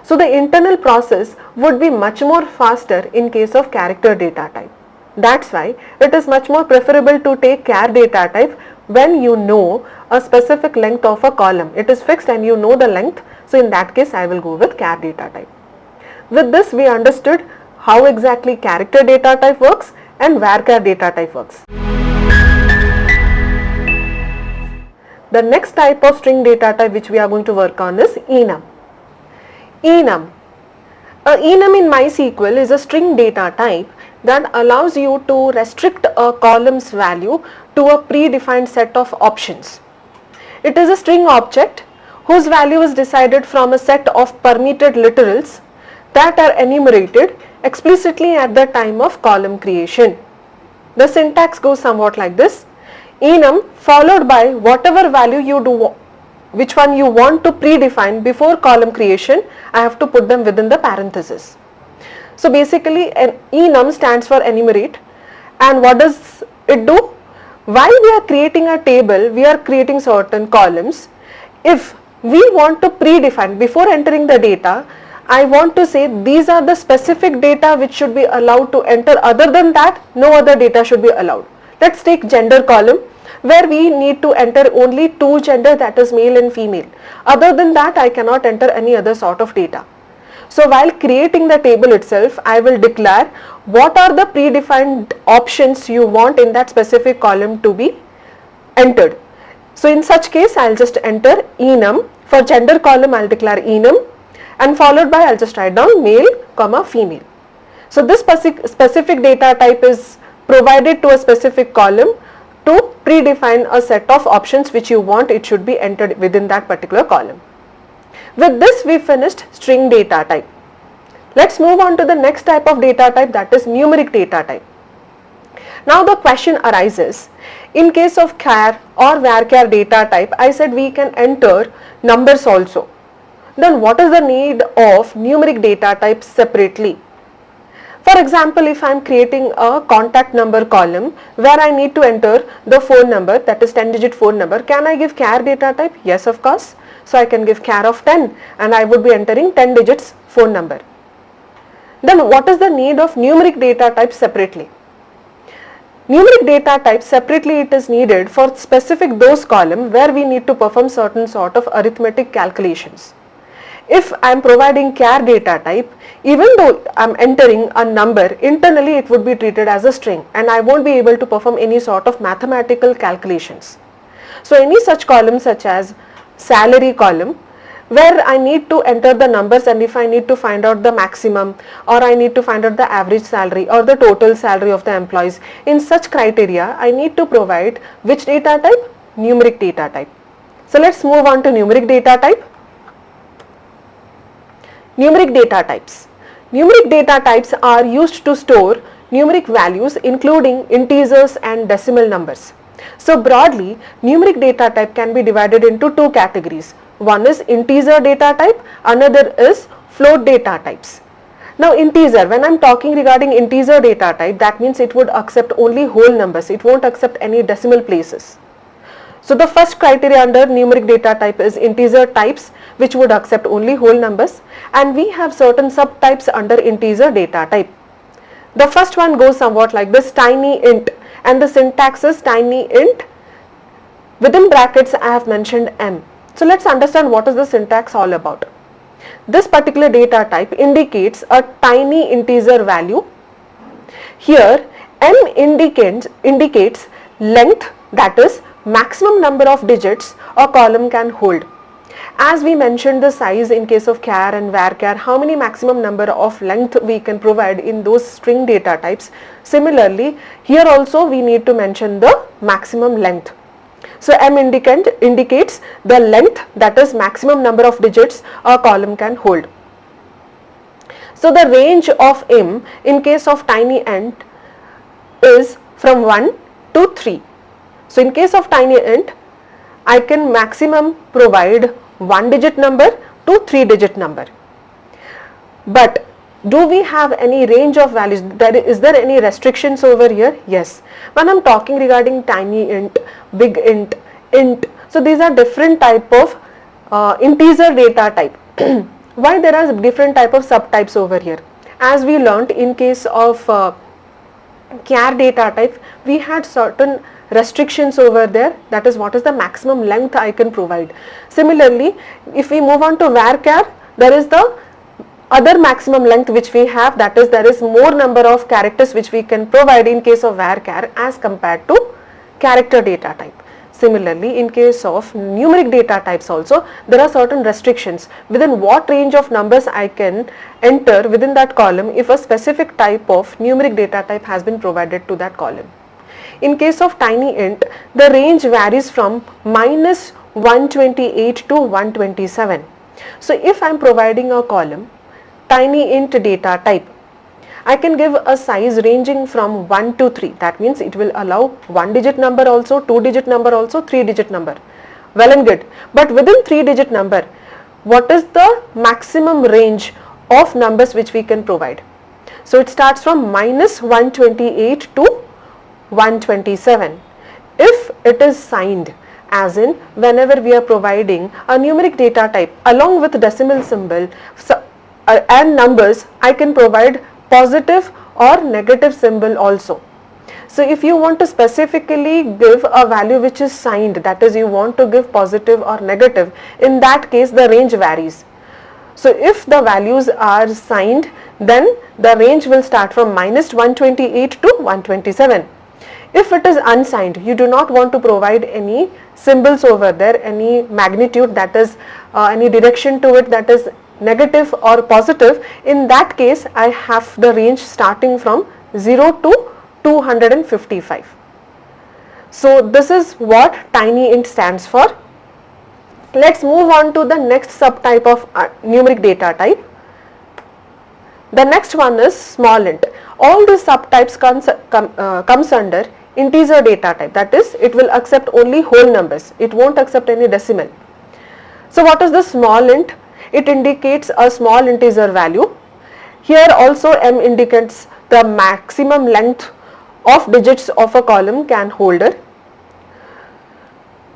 So the internal process would be much more faster in case of character data type. That's why it is much more preferable to take char data type when you know a specific length of a column. It is fixed and you know the length. So in that case, I will go with char data type. With this, we understood how exactly character data type works and varchar data type works. The next type of string data type which we are going to work on is enum. Enum. Enum in MySQL is a string data type that allows you to restrict a column's value to a predefined set of options. It is a string object whose value is decided from a set of permitted literals that are enumerated explicitly at the time of column creation. The syntax goes somewhat like this: enum followed by whatever value you do, which one you want to predefine before column creation, I have to put them within the parenthesis. So basically an enum stands for enumerate, and what does it do? While we are creating a table, we are creating certain columns. If we want to predefine before entering the data, I want to say these are the specific data which should be allowed to enter. Other than that, no other data should be allowed. Let's take gender column, where we need to enter only two gender, that is male and female. Other than that, I cannot enter any other sort of data. So while creating the table itself, I will declare what are the predefined options you want in that specific column to be entered. So in such case, I'll just enter enum. For gender column, I'll declare enum, and followed by I'll just write down male comma female. So this specific data type is provided to a specific column to predefine a set of options which you want it should be entered within that particular column. With this, we finished string data type. Let's move on to the next type of data type, that is numeric data type. Now the question arises, in case of char or varchar data type, I said we can enter numbers also. Then what is the need of numeric data type separately? For example, if I am creating a contact number column where I need to enter the phone number, that is 10-digit phone number, can I give char data type? Yes, of course. So I can give char of 10 and I would be entering 10 digits phone number. Then what is the need of numeric data type separately? Numeric data type separately, it is needed for specific those column where we need to perform certain sort of arithmetic calculations. If I am providing char data type, even though I am entering a number, internally it would be treated as a string and I won't be able to perform any sort of mathematical calculations. So any such column such as salary column, where I need to enter the numbers, and if I need to find out the maximum or I need to find out the average salary or the total salary of the employees, in such criteria I need to provide which data type? Numeric data type. So let's move on to numeric data type. Numeric data types. Numeric data types are used to store numeric values including integers and decimal numbers. So broadly, numeric data type can be divided into two categories. One is integer data type, another is float data types. Now integer, when I am talking regarding integer data type, that means it would accept only whole numbers, it won't accept any decimal places. So the first criteria under numeric data type is integer types, which would accept only whole numbers, and we have certain subtypes under integer data type. The first one goes somewhat like this, tiny int, and the syntax is tiny int, within brackets I have mentioned m. So let's understand what is the syntax all about. This particular data type indicates a tiny integer value. Here m indicates length, that is maximum number of digits a column can hold. As we mentioned the size in case of char and varchar, how many maximum number of length we can provide in those string data types. Similarly, here also we need to mention the maximum length. So m indicates the length, that is maximum number of digits a column can hold. So the range of m in case of tiny int is from 1 to 3. So in case of tiny int, I can maximum provide 1 digit number to 3 digit number. But do we have any range of values? Is there any restrictions over here? Yes. When I am talking regarding tiny int, big int, so these are different type of integer data type. Why there are different type of subtypes over here? As we learnt in case of char data type, we had certain restrictions over there, that is what is the maximum length I can provide. Similarly, if we move on to varchar, there is the other maximum length which we have, that is there is more number of characters which we can provide in case of varchar as compared to character data type. Similarly, in case of numeric data types also, there are certain restrictions within what range of numbers I can enter within that column if a specific type of numeric data type has been provided to that column. In case of tiny int, the range varies from minus 128 to 127. So if I am providing a column tiny int data type, I can give a size ranging from 1 to 3. That means it will allow 1 digit number also, 2 digit number also, 3 digit number. Well and good. But within 3 digit number, what is the maximum range of numbers which we can provide? So it starts from minus 128 to 127. If it is signed, as in whenever we are providing a numeric data type along with decimal symbol, and numbers, I can provide positive or negative symbol also. So if you want to specifically give a value which is signed, that is you want to give positive or negative, in that case the range varies. So if the values are signed, then the range will start from minus 128 to 127. If it is unsigned, you do not want to provide any symbols over there, any magnitude, that is any direction to it, that is negative or positive. In that case, I have the range starting from 0 to 255. So this is what TinyInt stands for. Let's move on to the next subtype of numeric data type. The next one is small int. All the subtypes comes under integer data type, that is it will accept only whole numbers, it won't accept any decimal. So what is the small int? It indicates a small integer value. Here also m indicates the maximum length of digits of a column can holder.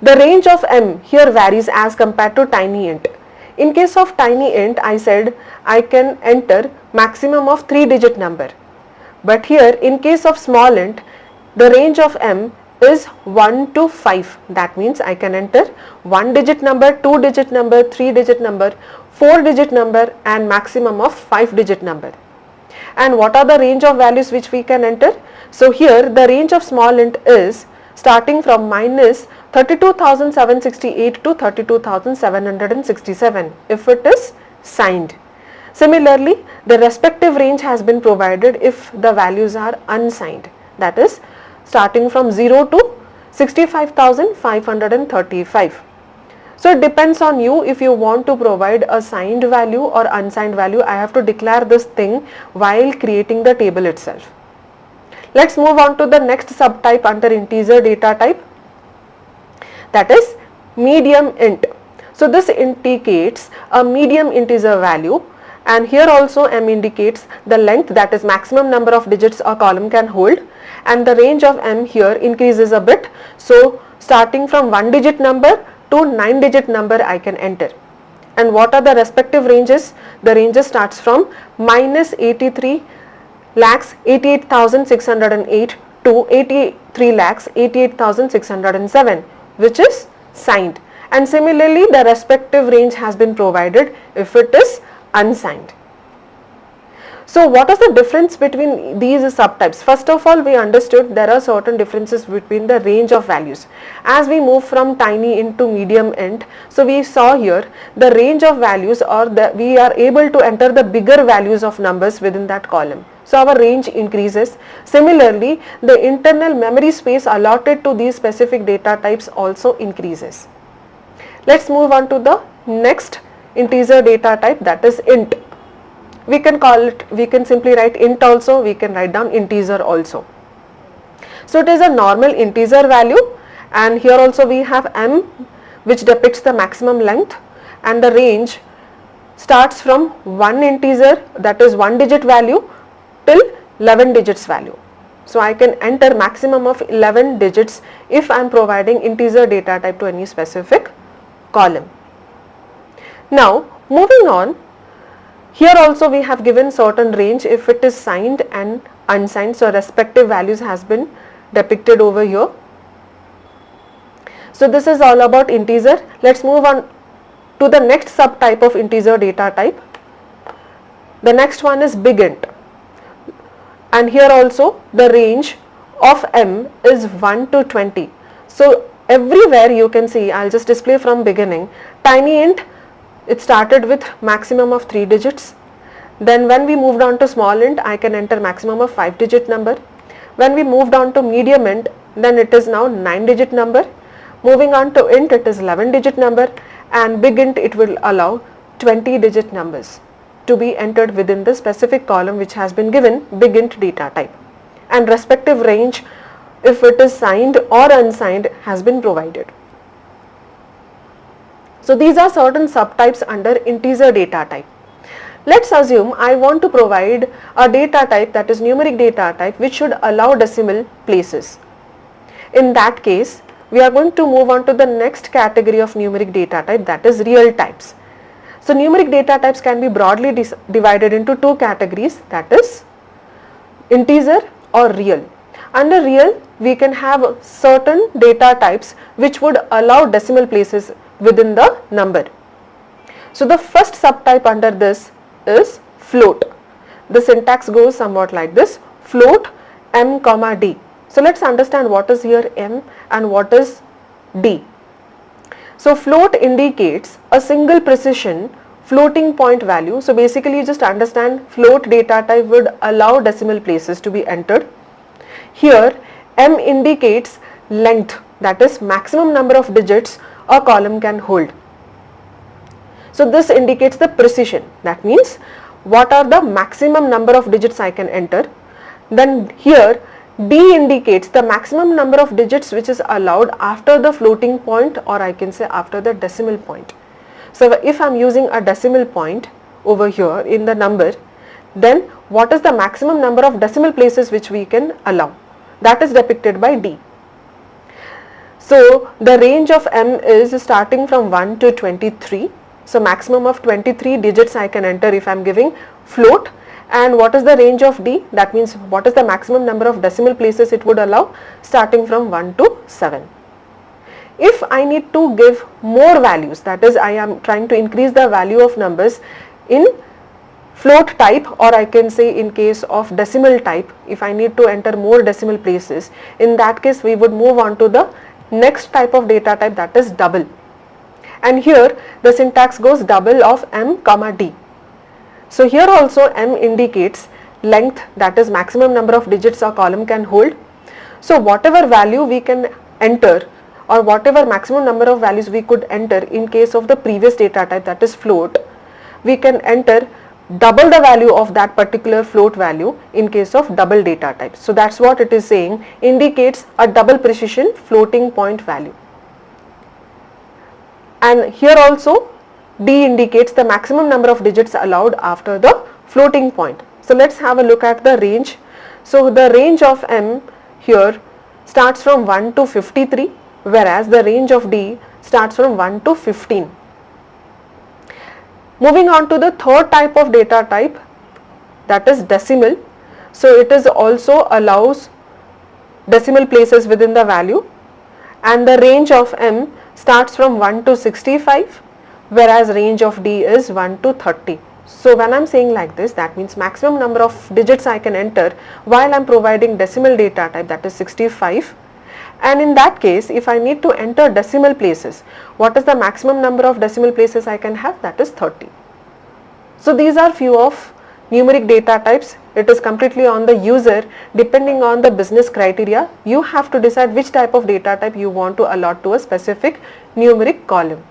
The range of m here varies as compared to TinyInt. In case of TinyInt, I said I can enter maximum of 3-digit number. But here in case of small int, the range of m is 1 to 5. That means I can enter 1-digit number, 2-digit number, 3-digit number, 4-digit number and maximum of 5-digit number. And what are the range of values which we can enter? So here the range of small int is starting from minus 32,768 to 32,767 if it is signed. Similarly, the respective range has been provided if the values are unsigned, that is starting from 0 to 65,535. So it depends on you if you want to provide a signed value or unsigned value. I have to declare this thing while creating the table itself. Let's move on to the next subtype under integer data type, that is medium int. So this indicates a medium integer value, and here also m indicates the length, that is maximum number of digits a column can hold, and the range of m here increases a bit. So starting from 1-digit number to 9-digit number I can enter. And what are the respective ranges? The ranges starts from minus 83,88,608 to 83,88,607, which is signed. And similarly, the respective range has been provided if it is unsigned. So what is the difference between these subtypes? First of all, we understood there are certain differences between the range of values. As we move from TinyInt to medium int, so we saw here the range of values, or we are able to enter the bigger values of numbers within that column. So our range increases. Similarly, the internal memory space allotted to these specific data types also increases. Let's move on to the next integer data type, that is int. We can call it, we can simply write int also, we can write down integer also. So it is a normal integer value, and here also we have m, which depicts the maximum length, and the range starts from one integer, that is 1-digit value, till 11 digits value. So I can enter maximum of 11 digits if I am providing integer data type to any specific column. Now moving on, here also we have given certain range if it is signed and unsigned. So respective values has been depicted over here. So this is all about integer. Let's move on to the next subtype of integer data type. The next one is big int. And here also the range of m is 1 to 20. So everywhere you can see, I'll just display from beginning, TinyInt, it started with maximum of 3 digits. Then when we moved on to small int, I can enter maximum of 5-digit number. When we moved on to medium int, then it is now 9-digit number. Moving on to int, it is 11-digit number, and big int, it will allow 20-digit numbers to be entered within the specific column which has been given big int data type, and respective range if it is signed or unsigned has been provided. So these are certain subtypes under integer data type. Let's assume I want to provide a data type, that is numeric data type, which should allow decimal places. In that case, we are going to move on to the next category of numeric data type, that is real types. So numeric data types can be broadly divided into two categories, that is integer or real. Under real, we can have certain data types which would allow decimal places within the number. So the first subtype under this is float. The syntax goes somewhat like this: float m comma d. So let's understand what is here m and what is d. So float indicates a single precision floating point value. So basically you just understand float data type would allow decimal places to be entered. Here m indicates length, that is maximum number of digits a column can hold. So this indicates the precision, that means what are the maximum number of digits I can enter. Then here d indicates the maximum number of digits which is allowed after the floating point, or I can say after the decimal point. So if I am using a decimal point over here in the number, then what is the maximum number of decimal places which we can allow? That is depicted by d. So the range of m is starting from 1 to 23. So maximum of 23 digits I can enter if I am giving float. And what is the range of d? That means what is the maximum number of decimal places it would allow, starting from 1 to 7. If I need to give more values, that is I am trying to increase the value of numbers in float type, or I can say in case of decimal type, if I need to enter more decimal places, in that case we would move on to the next type of data type, that is double. And here the syntax goes double of m comma d. So here also m indicates length, that is maximum number of digits a column can hold. So whatever value we can enter, or whatever maximum number of values we could enter in case of the previous data type, that is float, we can enter double the value of that particular float value in case of double data type. So that's what it is saying, indicates a double precision floating point value. And here also d indicates the maximum number of digits allowed after the floating point. So let's have a look at the range. So the range of m here starts from 1 to 53, whereas the range of d starts from 1 to 15. Moving on to the third type of data type, that is decimal. So it is also allows decimal places within the value, and the range of m starts from 1 to 65, whereas range of d is 1 to 30. So when I am saying like this, that means maximum number of digits I can enter while I am providing decimal data type, that is 65. And in that case, if I need to enter decimal places, what is the maximum number of decimal places I can have? That is 30. So these are few of numeric data types. It is completely on the user, depending on the business criteria. You have to decide which type of data type you want to allot to a specific numeric column.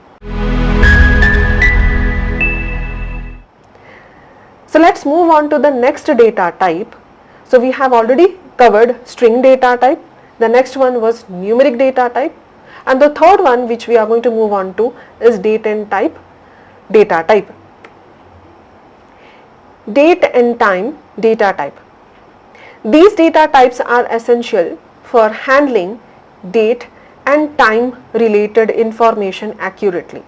So let's move on to the next data type. So we have already covered string data type. The next one was numeric data type, and the third one which we are going to move on to is date and type data type. Date and time data type. These data types are essential for handling date and time related information accurately.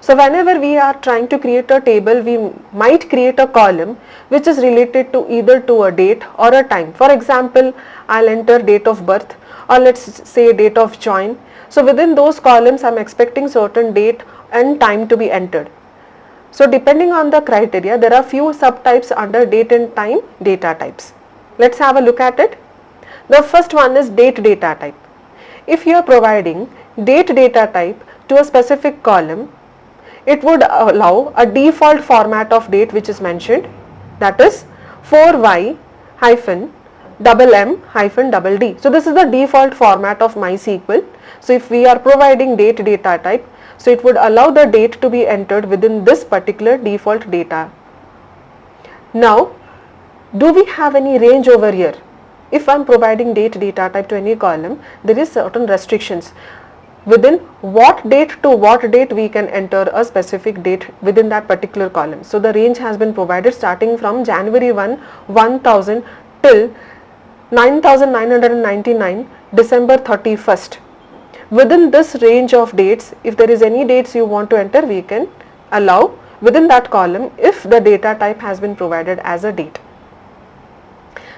So whenever we are trying to create a table, we might create a column which is related to either to a date or a time. For example, I'll enter date of birth, or let's say date of join. So within those columns, I'm expecting certain date and time to be entered. So depending on the criteria, there are few subtypes under date and time data types. Let's have a look at it. The first one is date data type. If you are providing date data type to a specific column, it would allow a default format of date which is mentioned, that is 4y hyphen double m hyphen double d. So this is the default format of MySQL. So if we are providing date data type, so it would allow the date to be entered within this particular default data. Now, do we have any range over here? If I am providing date data type to any column, there is certain restrictions. Within what date to what date we can enter a specific date within that particular column. So the range has been provided starting from January 1, 1000 till 9999 December 31st. Within this range of dates, if there is any dates you want to enter, we can allow within that column if the data type has been provided as a date.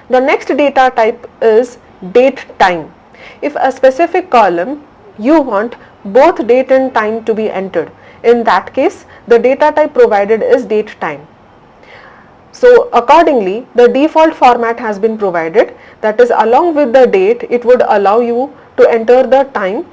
The next data type is date time. If a specific column you want both date and time to be entered, in that case the data type provided is date time. So accordingly the default format has been provided, that is along with the date it would allow you to enter the time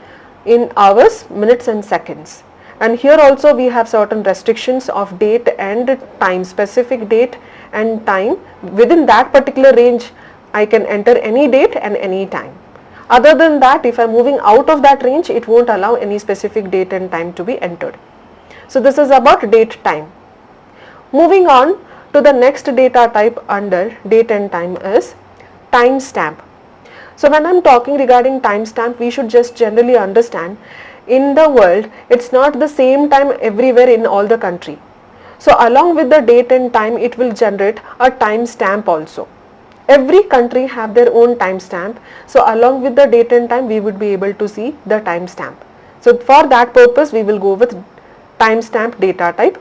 in hours, minutes and seconds. And here also we have certain restrictions of date and time, specific date and time. Within that particular range I can enter any date and any time. Other than that, if I am moving out of that range, it won't allow any specific date and time to be entered. So this is about date time. Moving on to the next data type under date and time is timestamp. So when I am talking regarding timestamp, we should just generally understand in the world it's not the same time everywhere in all the country. So along with the date and time it will generate a timestamp also. Every country have their own timestamp, so along with the date and time we would be able to see the timestamp. So for that purpose we will go with timestamp data type,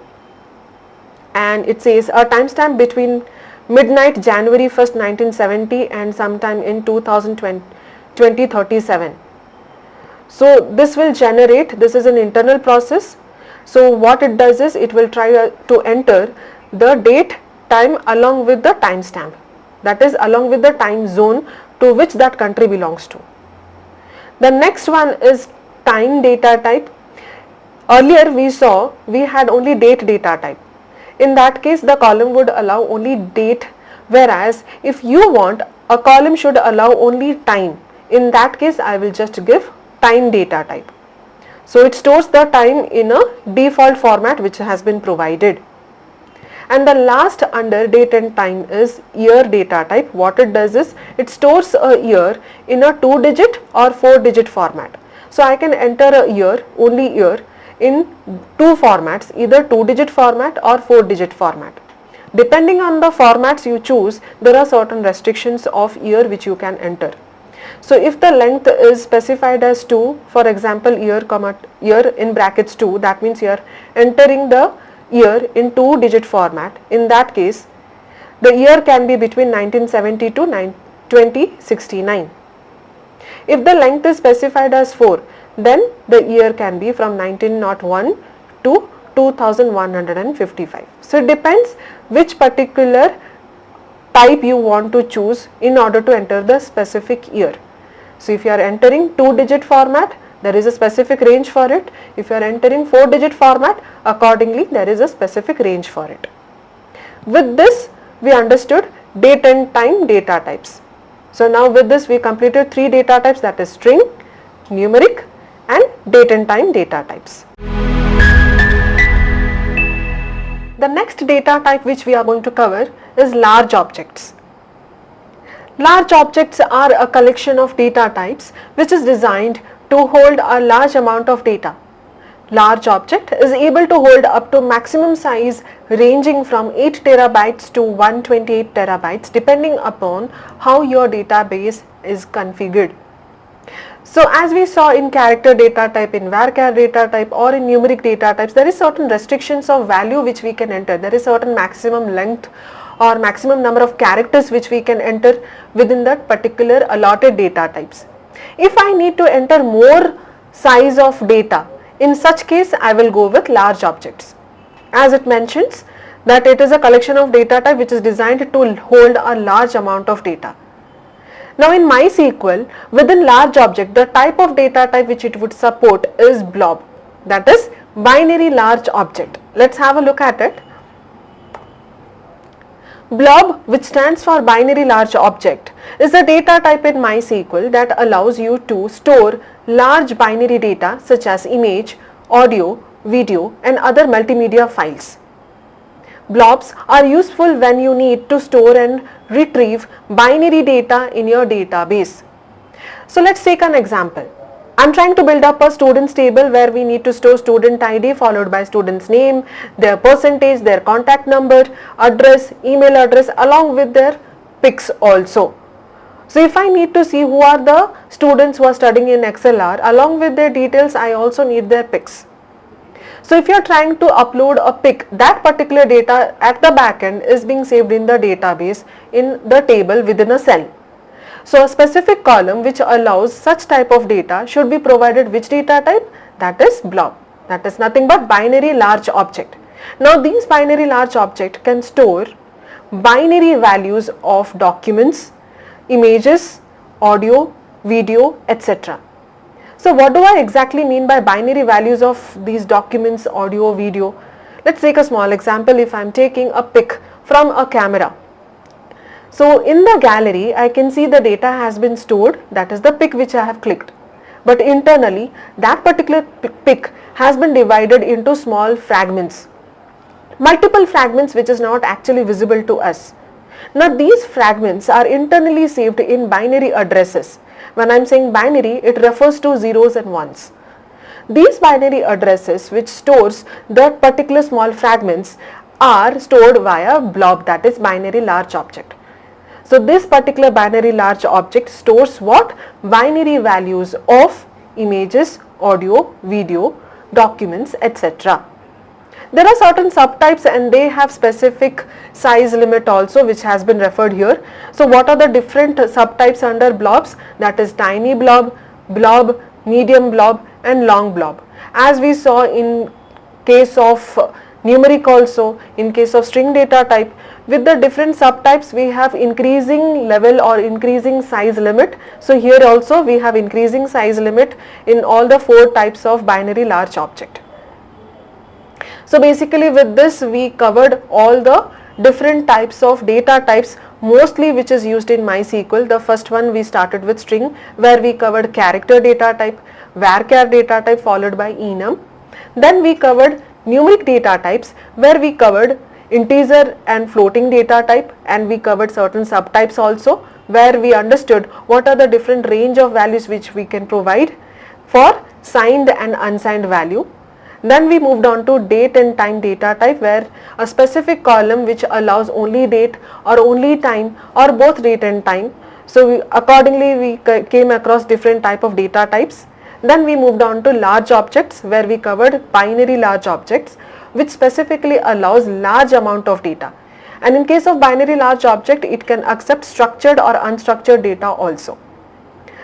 and it says a timestamp between midnight January 1st 1970 and sometime in 2037. So this will generate, this is an internal process. So what it does is it will try to enter the date time along with the timestamp, that is along with the time zone to which that country belongs to. The next one is time data type. Earlier we saw we had only date data type. In that case the column would allow only date, whereas if you want a column should allow only time, in that case I will just give time data type. So it stores the time in a default format which has been provided. And the last under date and time is year data type. What it does is it stores a year in a 2-digit or 4-digit format. So I can enter a year, only year, in two formats, either 2-digit format or 4-digit format. Depending on the formats you choose, there are certain restrictions of year which you can enter. So if the length is specified as 2, for example year in brackets 2, that means you are entering the year in 2-digit format. In that case the year can be between 1970 to 2069. If the length is specified as 4, then the year can be from 1901 to 2155. So it depends which particular type you want to choose in order to enter the specific year. So if you are entering 2-digit format, there is a specific range for it. If you are entering 4-digit format, accordingly there is a specific range for it. With this we understood date and time data types. So now with this we completed 3 data types, that is string, numeric and date and time data types. The next data type which we are going to cover is large objects. Large objects are a collection of data types which is designed to hold a large amount of data. Large object is able to hold up to maximum size ranging from 8 terabytes to 128 terabytes depending upon how your database is configured. So as we saw in character data type, in varchar data type or in numeric data types, there is certain restrictions of value which we can enter. There is certain maximum length or maximum number of characters which we can enter within that particular allotted data types. If I need to enter more size of data, in such case I will go with large objects. As it mentions that it is a collection of data type which is designed to hold a large amount of data. Now in MySQL, within large object, the type of data type which it would support is blob, that is binary large object. Let's have a look at it. Blob, which stands for binary large object, is a data type in MySQL that allows you to store large binary data such as image, audio, video and other multimedia files. Blobs are useful when you need to store and retrieve binary data in your database. So let's take an example. I'm trying to build up a students table where we need to store student ID followed by student's name, their percentage, their contact number, address, email address along with their pics also. So if I need to see who are the students who are studying in ExcelR, along with their details I also need their pics. So if you are trying to upload a pic, that particular data at the back end is being saved in the database in the table within a cell. So a specific column which allows such type of data should be provided which data type? That is blob. That is nothing but binary large object. Now these binary large object can store binary values of documents, images, audio, video, etc. So what do I exactly mean by binary values of these documents, audio, video? Let's take a small example. If I am taking a pic from a camera. So in the gallery, I can see the data has been stored, that is the pic which I have clicked. But internally, that particular pic has been divided into small fragments. Multiple fragments which is not actually visible to us. Now these fragments are internally saved in binary addresses. When I am saying binary, it refers to zeros and ones. These binary addresses which stores that particular small fragments are stored via blob, that is binary large object. So this particular binary large object stores what? Binary values of images, audio, video, documents, etc. There are certain subtypes and they have specific size limit also, which has been referred here. So what are the different subtypes under blobs? That is tiny blob, blob, medium blob and long blob. As we saw in case of numeric also, in case of string data type, with the different subtypes we have increasing level or increasing size limit. So here also we have increasing size limit in all the 4 types of binary large object. So basically with this we covered all the different types of data types, mostly which is used in MySQL. The first one we started with string, where we covered character data type, varchar data type followed by enum. Then we covered numeric data types, where we covered integer and floating data type, and we covered certain subtypes also, where we understood what are the different range of values which we can provide for signed and unsigned value. Then we moved on to date and time data type, where a specific column which allows only date or only time or both date and time. So accordingly we came across different type of data types. Then we moved on to large objects, where we covered binary large objects, which specifically allows large amount of data. And in case of binary large object, it can accept structured or unstructured data also.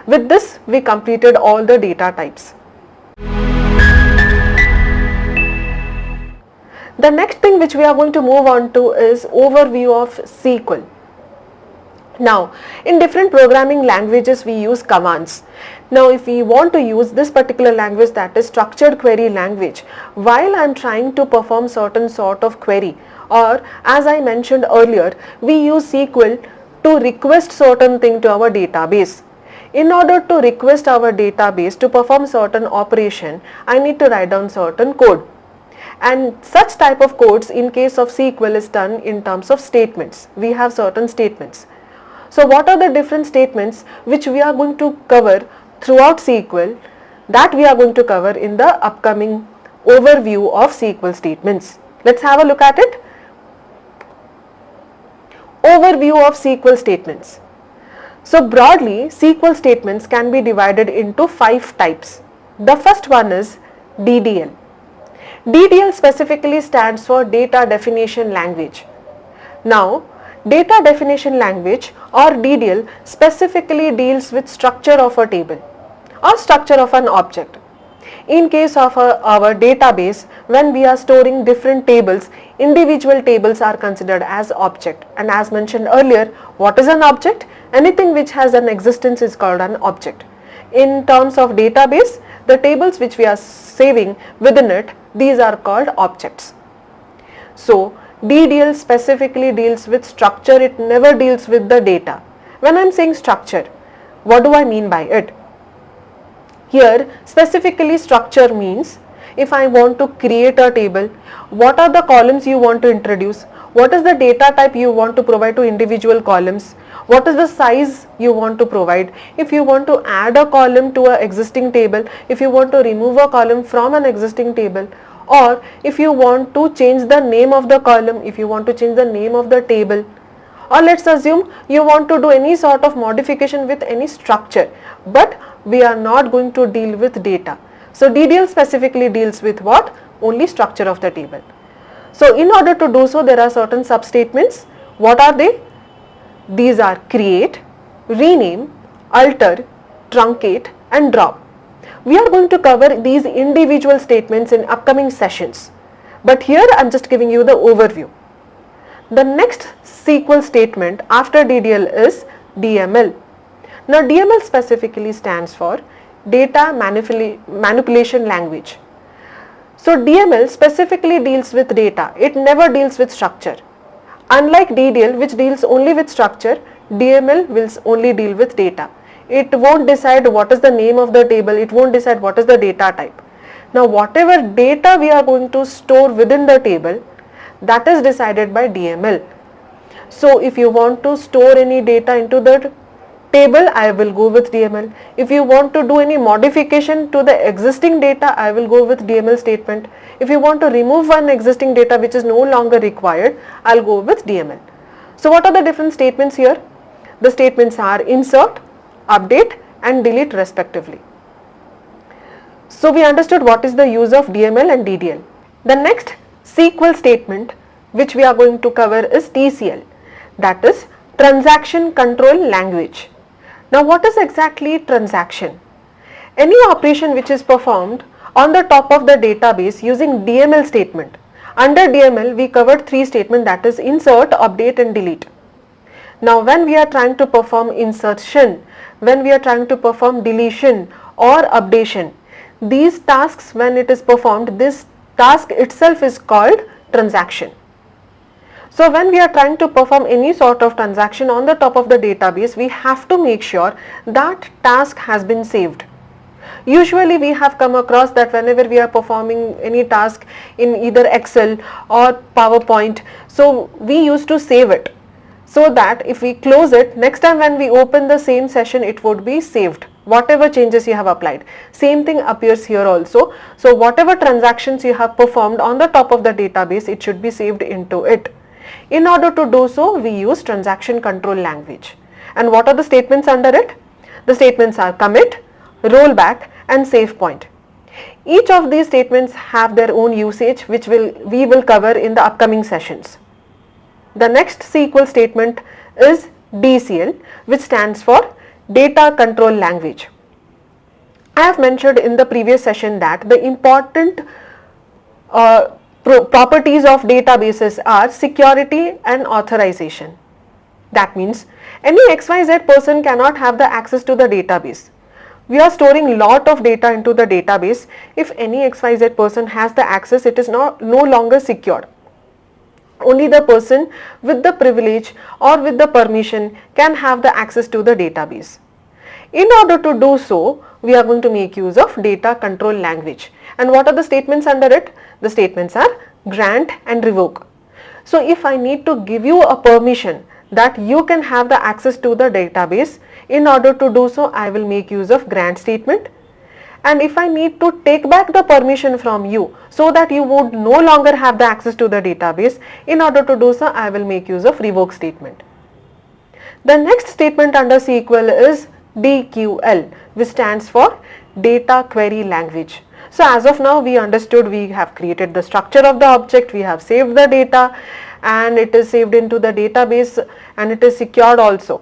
With this we completed all the data types. The next thing which we are going to move on to is overview of SQL. Now, in different programming languages we use commands. Now, if we want to use this particular language, that is structured query language, while I am trying to perform certain sort of query, or as I mentioned earlier, we use SQL to request certain thing to our database. In order to request our database to perform certain operation, I need to write down certain code. And such type of codes in case of SQL is done in terms of statements. We have certain statements. So what are the different statements which we are going to cover throughout SQL, that we are going to cover in the upcoming overview of SQL statements. Let's have a look at it. Overview of SQL statements. So broadly, SQL statements can be divided into 5 types. The first one is DDL. DDL specifically stands for Data Definition Language. Now, Data Definition Language or DDL specifically deals with structure of a table or structure of an object. In case of our database, when we are storing different tables, individual tables are considered as object. And as mentioned earlier, what is an object? Anything which has an existence is called an object. In terms of database, the tables which we are saving within it, these are called objects. So, DDL specifically deals with structure, it never deals with the data. When I am saying structure, what do I mean by it? Here, specifically structure means, if I want to create a table, what are the columns you want to introduce? What is the data type you want to provide to individual columns? What is the size you want to provide? If you want to add a column to an existing table, if you want to remove a column from an existing table, or if you want to change the name of the column, if you want to change the name of the table, or let's assume you want to do any sort of modification with any structure, but we are not going to deal with data. So DDL specifically deals with what? only structure of the table. So in order to do so, there are certain sub-statements. What are they? These are create, rename, alter, truncate and drop. We are going to cover these individual statements in upcoming sessions. But here I am just giving you the overview. The next SQL statement after DDL is DML. Now DML specifically stands for Data Manipulation Language. So DML specifically deals with data, it never deals with structure. Unlike DDL, which deals only with structure, DML will only deal with data. It won't decide what is the name of the table, it won't decide what is the data type. Now whatever data we are going to store within the table, that is decided by DML. So if you want to store any data into the table, I will go with DML. If you want to do any modification to the existing data, I will go with DML statement. If you want to remove one existing data which is no longer required, I'll go with DML. So what are the different statements here? The statements are insert, update and delete respectively. So we understood what is the use of DML and DDL. The next SQL statement which we are going to cover is TCL, that is Transaction Control Language. Now what is exactly transaction? Any operation which is performed on the top of the database using DML statement. Under DML we covered three statements, that is insert, update and delete. Now when we are trying to perform insertion, when we are trying to perform deletion or updation, these tasks when it is performed, this task itself is called transaction. So when we are trying to perform any sort of transaction on the top of the database, we have to make sure that task has been saved. Usually we have come across that whenever we are performing any task in either Excel or PowerPoint, so we used to save it so that if we close it, next time when we open the same session, it would be saved. Whatever changes you have applied. Same thing appears here also. So whatever transactions you have performed on the top of the database, it should be saved into it. In order to do so, we use transaction control language. And what are the statements under it? The statements are commit, rollback and save point. Each of these statements have their own usage which we will cover in the upcoming sessions. The next SQL statement is DCL, which stands for Data Control Language. I have mentioned in the previous session that the important properties of databases are security and authorization. That means any XYZ person cannot have the access to the database. We are storing lot of data into the database. If any XYZ person has the access, it is no longer secured. Only the person with the privilege or with the permission can have the access to the database. In order to do so, we are going to make use of data control language. And what are the statements under it? The statements are grant and revoke. So if I need to give you a permission that you can have the access to the database, in order to do so, I will make use of grant statement. And if I need to take back the permission from you so that you would no longer have the access to the database, in order to do so, I will make use of revoke statement. The next statement under SQL is DQL, which stands for Data Query Language. So as of now, we understood, we have created the structure of the object, we have saved the data and it is saved into the database and it is secured also.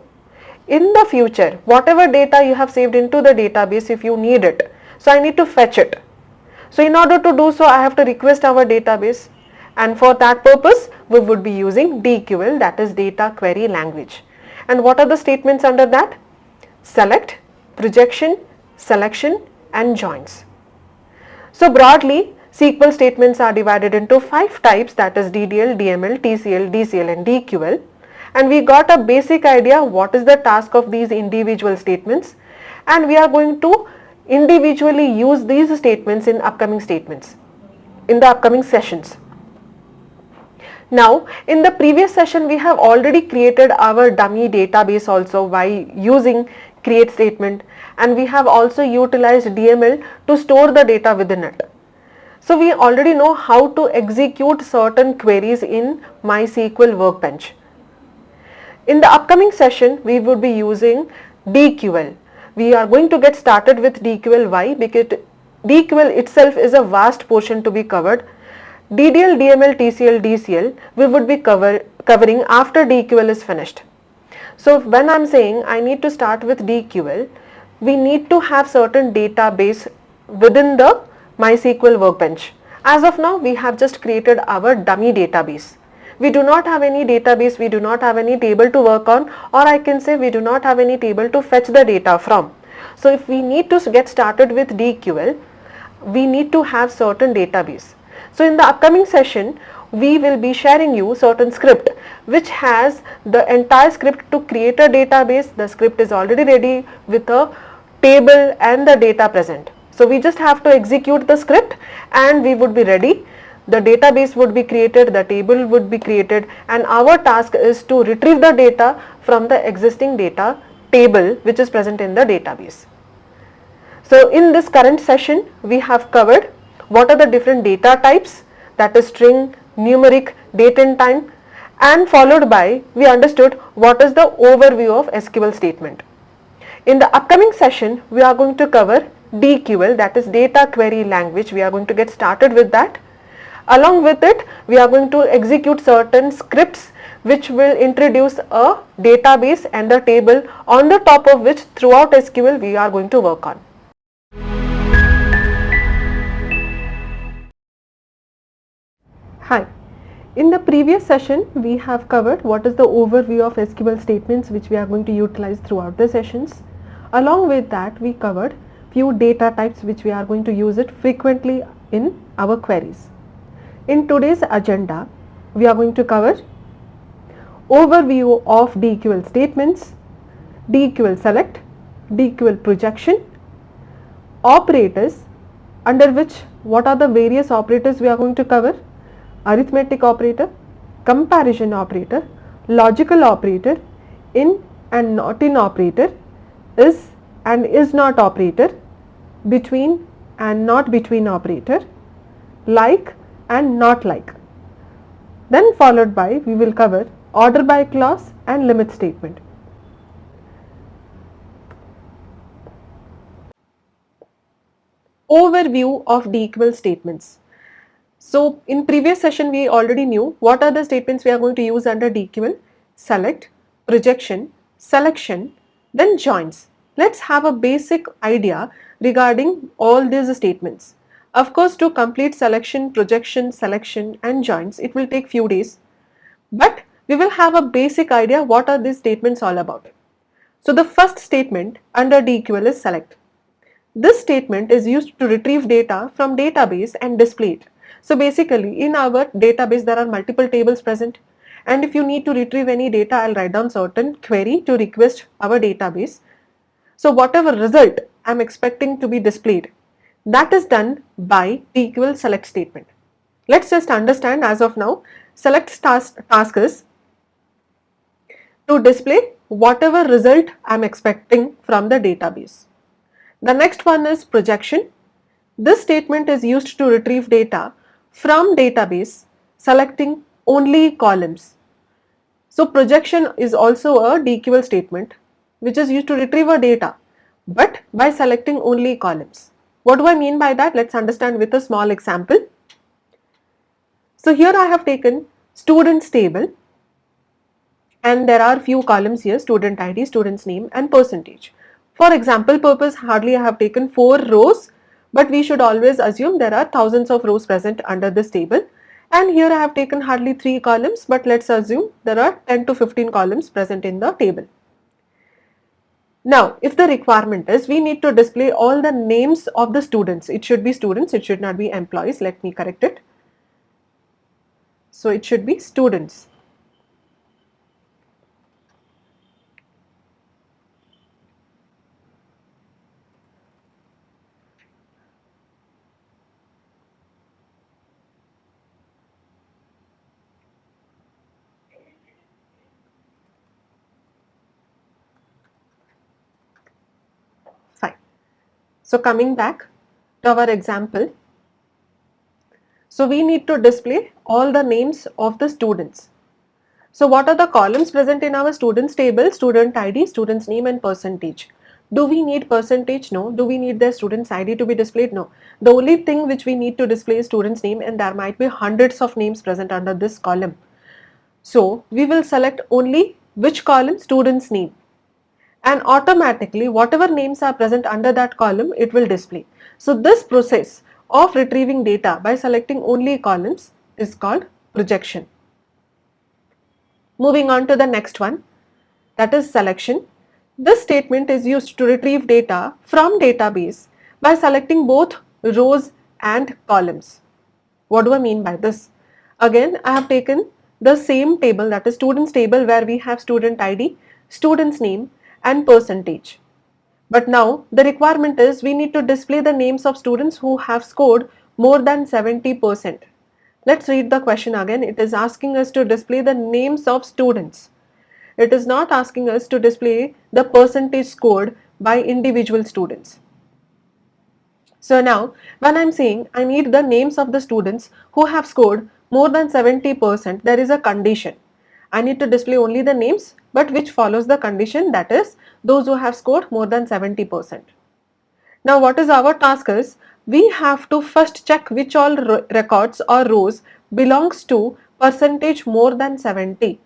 In the future, whatever data you have saved into the database, if you need it, so I need to fetch it. So in order to do so, I have to request our database, and for that purpose, we would be using DQL, that is Data Query Language. And what are the statements under that? Select, projection, selection and joins. So broadly, SQL statements are divided into 5 types, that is DDL, DML, TCL, DCL and DQL. And we got a basic idea what is the task of these individual statements, and we are going to individually use these statements in upcoming sessions. Now in the previous session we have already created our dummy database also by using create statement, and we have also utilized DML to store the data within it. So we already know how to execute certain queries in MySQL workbench. In the upcoming session, we would be using DQL. We are going to get started with DQL. Why? DQL itself is a vast portion to be covered. DDL, DML, TCL, DCL we would be covering after DQL is finished. So when I'm saying I need to start with DQL, we need to have certain database within the MySQL workbench. As of now, we have just created our dummy database. We do not have any database, we do not have any table to work on, or I can say we do not have any table to fetch the data from. So if we need to get started with DQL, we need to have certain database. So in the upcoming session, we will be sharing you certain script which has the entire script to create a database. The script is already ready with a table and the data present. So we just have to execute the script and we would be ready. The database would be created, the table would be created, and our task is to retrieve the data from the existing data table which is present in the database. So in this current session, we have covered what are the different data types, that is string, numeric, date and time, and followed by we understood what is the overview of SQL statement. In the upcoming session, we are going to cover DQL, that is data query language. We are going to get started with that. Along with it, we are going to execute certain scripts which will introduce a database and the table on the top of which throughout SQL we are going to work on. Hi. In the previous session, we have covered what is the overview of SQL statements which we are going to utilize throughout the sessions. Along with that, we covered few data types which we are going to use it frequently in our queries. In today's agenda, we are going to cover overview of DQL statements, DQL select, DQL projection, operators, under which what are the various operators we are going to cover: arithmetic operator, comparison operator, logical operator, in and not in operator, is and is not operator, between and not between operator, like and not like. Then followed by we will cover order by clause and limit statement. Overview of DQL statements. So in previous session we already knew what are the statements we are going to use under DQL: select, projection, selection, then joins. Let's have a basic idea regarding all these statements. Of course, to complete selection, projection, selection and joins, it will take few days, but we will have a basic idea what are these statements all about. So the first statement under DQL is select. This statement is used to retrieve data from database and display it. So basically in our database there are multiple tables present, and if you need to retrieve any data, I'll write down certain query to request our database. So whatever result I'm expecting to be displayed, that is done by DQL select statement. Let's just understand as of now. Select task is to display whatever result I'm expecting from the database. The next one is projection. This statement is used to retrieve data from database, selecting only columns. So projection is also a DQL statement which is used to retrieve a data, but by selecting only columns. What do I mean by that? Let's understand with a small example. So here I have taken students table and there are few columns here: student ID, student's name and percentage. For example purpose, hardly I have taken 4 rows, but we should always assume there are thousands of rows present under this table. And here I have taken hardly 3 columns, but let's assume there are 10 to 15 columns present in the table. Now, if the requirement is we need to display all the names of the students, it should be students, it should not be employees. Let me correct it. So it should be students. Fine. So coming back to our example, so we need to display all the names of the students. So what are the columns present in our students table? Student ID, student's name and percentage. Do we need percentage? No. Do we need their student's ID to be displayed? No. The only thing which we need to display is student's name, and there might be hundreds of names present under this column. So we will select only which column? Student's name. And automatically whatever names are present under that column, it will display. So this process of retrieving data by selecting only columns is called projection. Moving on to the next one, that is selection. This statement is used to retrieve data from database by selecting both rows and columns. What do I mean by this? Again, I have taken the same table, that is students table, where we have student ID, student's name and percentage. But now the requirement is we need to display the names of students who have scored more than 70%. Let's read the question again. It is asking us to display the names of students. It is not asking us to display the percentage scored by individual students. So now when I am saying I need the names of the students who have scored more than 70%, there is a condition. I need to display only the names, but which follows the condition, that is those who have scored more than 70%. Now what is our task is, we have to first check which all records or rows belongs to percentage more than 70.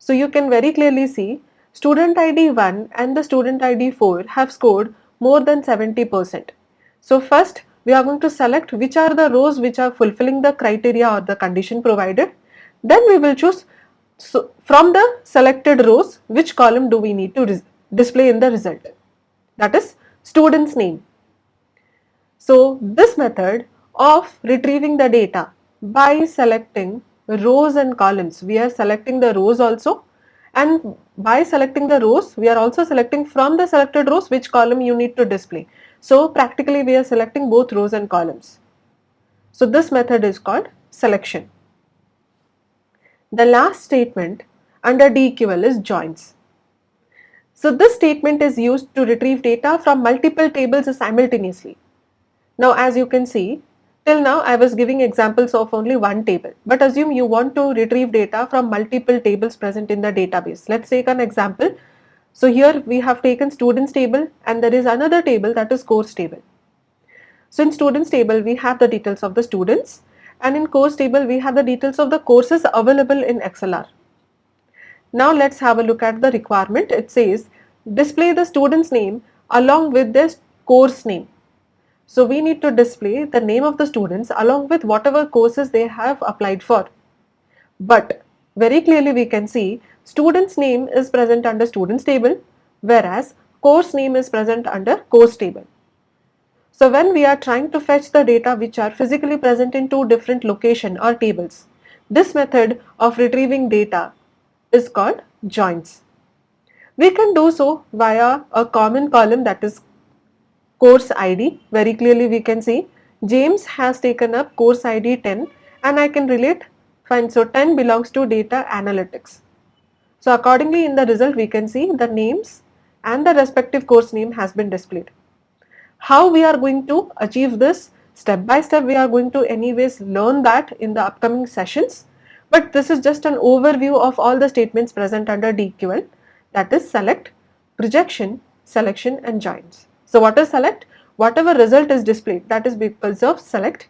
So you can very clearly see student ID 1 and the student ID 4 have scored more than 70%. So first we are going to select which are the rows which are fulfilling the criteria or the condition provided. Then we will choose, so from the selected rows, which column do we need to display in the result, that is student's name. So this method of retrieving the data by selecting rows and columns, we are selecting the rows also, and by selecting the rows we are also selecting from the selected rows which column you need to display. So practically we are selecting both rows and columns. So this method is called selection. The last statement under DQL is joins. So this statement is used to retrieve data from multiple tables simultaneously. Now as you can see, till now I was giving examples of only one table, but assume you want to retrieve data from multiple tables present in the database. Let's take an example. So here we have taken students table and there is another table, that is course table. So in students table we have the details of the students, and in course table we have the details of the courses available in ExcelR. Now let's have a look at the requirement. It says display the student's name along with their course name. So we need to display the name of the students along with whatever courses they have applied for. But very clearly we can see student's name is present under students table, whereas course name is present under course table. So when we are trying to fetch the data which are physically present in two different locations or tables, this method of retrieving data is called joins. We can do so via a common column, that is course ID. Very clearly we can see James has taken up course ID 10 and I can relate fine. So 10 belongs to data analytics. So accordingly in the result we can see the names and the respective course name has been displayed. How we are going to achieve this step by step, we are going to anyways learn that in the upcoming sessions, but this is just an overview of all the statements present under DQL, that is select, projection, selection and joins. So what is select? Whatever result is displayed, that is because of select.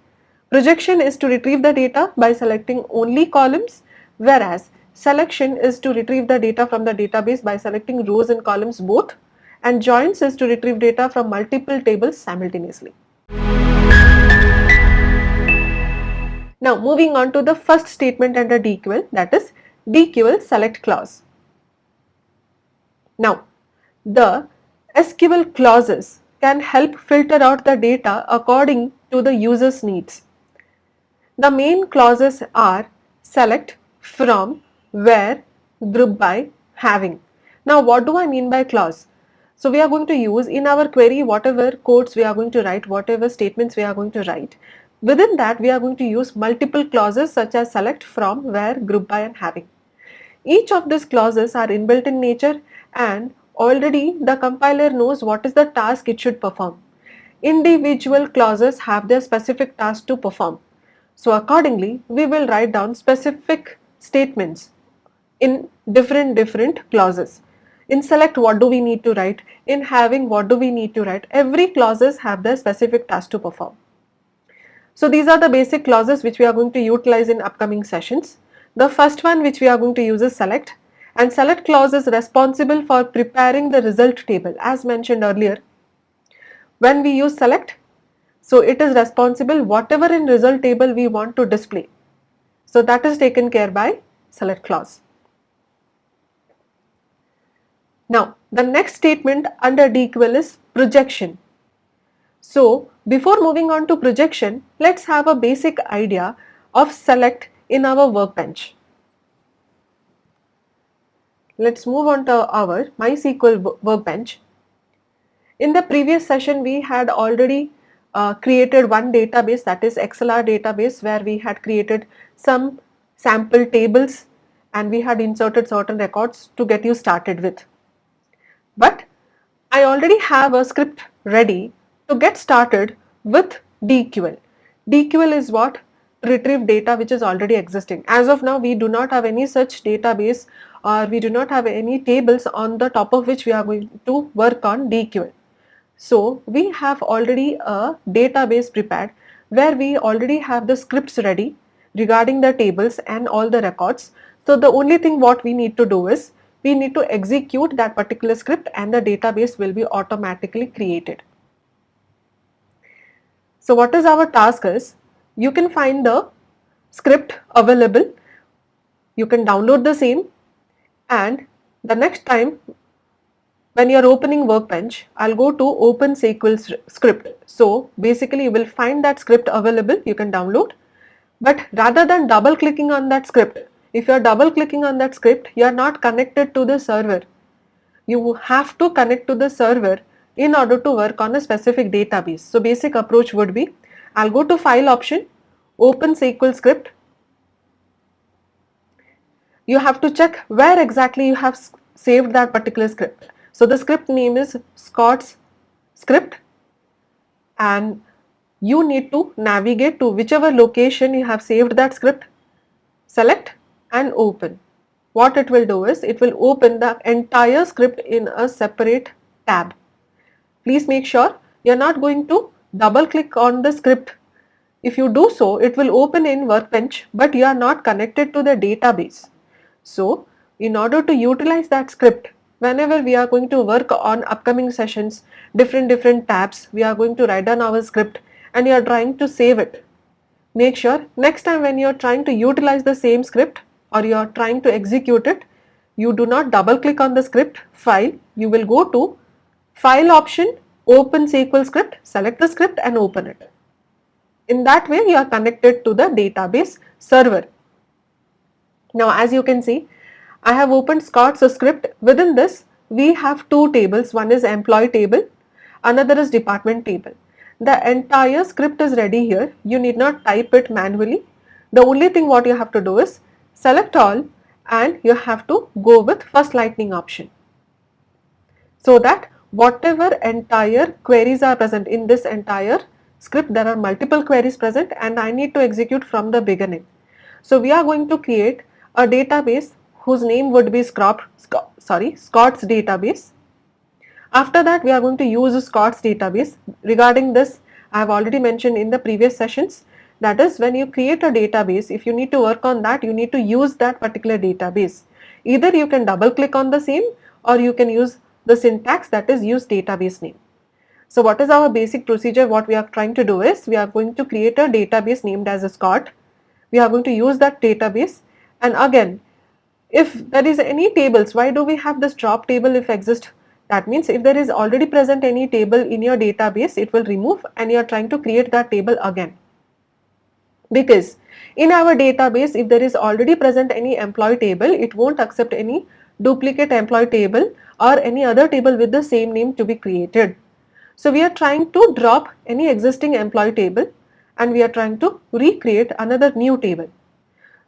Projection is to retrieve the data by selecting only columns, whereas selection is to retrieve the data from the database by selecting rows and columns both, and joins is to retrieve data from multiple tables simultaneously. Now moving on to the first statement under DQL, that is DQL select clause. Now the SQL clauses can help filter out the data according to the user's needs. The main clauses are select, from, where, group by, having. Now what do I mean by clause? So we are going to use in our query whatever codes we are going to write, whatever statements we are going to write. Within that we are going to use multiple clauses such as select, from, where, group by and having. Each of these clauses are inbuilt in nature and already the compiler knows what is the task it should perform. Individual clauses have their specific task to perform. So accordingly we will write down specific statements in different clauses. In select, what do we need to write? In having, what do we need to write? Every clauses have their specific task to perform. So these are the basic clauses which we are going to utilize in upcoming sessions. The first one which we are going to use is select, and select clause is responsible for preparing the result table as mentioned earlier. When we use select, so it is responsible whatever in result table we want to display. So that is taken care by select clause. Now the next statement under DQL is projection. So before moving on to projection, let's have a basic idea of select in our workbench. Let's move on to our MySQL workbench. In the previous session, we had already created one database, that is ExcelR database, where we had created some sample tables and we had inserted certain records to get you started with. But I already have a script ready to get started with DQL. DQL is what? Retrieve data which is already existing. As of now, we do not have any such database, or we do not have any tables on the top of which we are going to work on DQL. So we have already a database prepared where we already have the scripts ready regarding the tables and all the records. So the only thing what we need to do is we need to execute that particular script and the database will be automatically created. So what is our task is, you can find the script available, you can download the same, and the next time when you are opening Workbench, I'll go to open SQL script. So basically you will find that script available, you can download, but rather than double clicking on that script, if you are double clicking on that script, you are not connected to the server. You have to connect to the server in order to work on a specific database. So basic approach would be, I'll go to file option, open SQL script. You have to check where exactly you have saved that particular script. So the script name is Scott's script, and you need to navigate to whichever location you have saved that script, select and open. What it will do is, it will open the entire script in a separate tab. Please make sure you are not going to double click on the script. If you do so, it will open in Workbench, but you are not connected to the database. So in order to utilize that script, whenever we are going to work on upcoming sessions, different tabs, we are going to write down our script and you are trying to save it. Make sure next time when you are trying to utilize the same script or you are trying to execute it, you do not double click on the script file. You will go to file option, open SQL script, select the script and open it. In that way you are connected to the database server. Now as you can see, I have opened Scott's script. Within this we have two tables, one is employee table, another is department table. The entire script is ready here, you need not type it manually. The only thing what you have to do is select all and you have to go with first lightning option, so that whatever entire queries are present in this entire script, there are multiple queries present and I need to execute from the beginning. So we are going to create a database whose name would be Scott's database. After that we are going to use Scott's database. Regarding this, I have already mentioned in the previous sessions, that is, when you create a database, if you need to work on that, you need to use that particular database. Either you can double click on the same or you can use the syntax, that is, use database name. So what is our basic procedure? What we are trying to do is, we are going to create a database named as a Scott. We are going to use that database, and again, if there is any tables, why do we have this drop table if exist? That means if there is already present any table in your database, it will remove and you are trying to create that table again. Because in our database, if there is already present any employee table, it won't accept any duplicate employee table or any other table with the same name to be created. So we are trying to drop any existing employee table and we are trying to recreate another new table.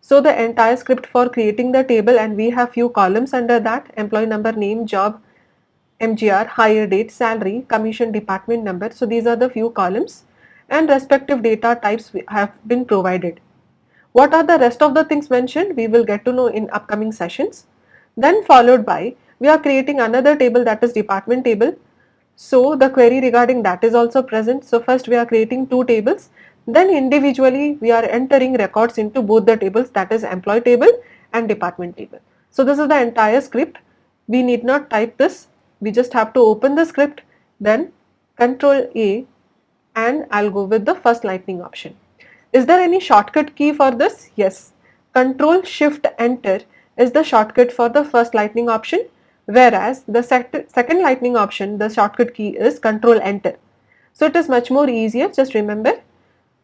So the entire script for creating the table, and we have few columns under that: employee number, name, job, MGR, hire date, salary, commission, department number. So these are the few columns and respective data types have been provided. What are the rest of the things mentioned? We will get to know in upcoming sessions. Then followed by, we are creating another table, that is department table. So the query regarding that is also present. So first we are creating two tables, then individually we are entering records into both the tables, that is employee table and department table. So this is the entire script. We need not type this, we just have to open the script, then Control A, and I'll go with the first lightning option. Is there any shortcut key for this? Yes. Control Shift Enter is the shortcut for the first lightning option, whereas the second lightning option, the shortcut key is Control Enter. So it is much more easier. Just remember,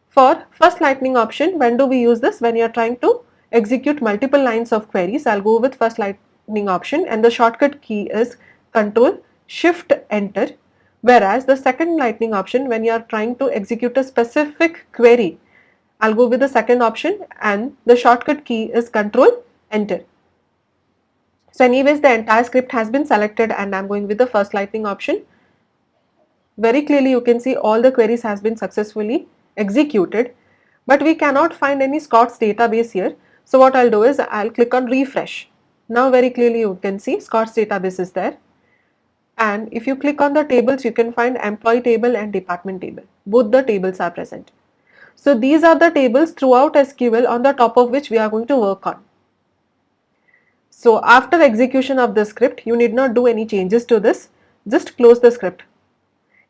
for first lightning option, when do we use this? When you are trying to execute multiple lines of queries. I'll go with first lightning option, and the shortcut key is Control Shift Enter. Whereas the second lightning option, when you are trying to execute a specific query, I'll go with the second option, and the shortcut key is Control Enter. So anyways, the entire script has been selected and I'm going with the first lightning option. Very clearly you can see all the queries has been successfully executed, but we cannot find any Scott's database here. So what I'll do is I'll click on refresh. Now very clearly you can see Scott's database is there. And if you click on the tables, you can find employee table and department table. Both the tables are present. So these are the tables throughout SQL on the top of which we are going to work on. So after execution of the script, you need not do any changes to this. Just close the script.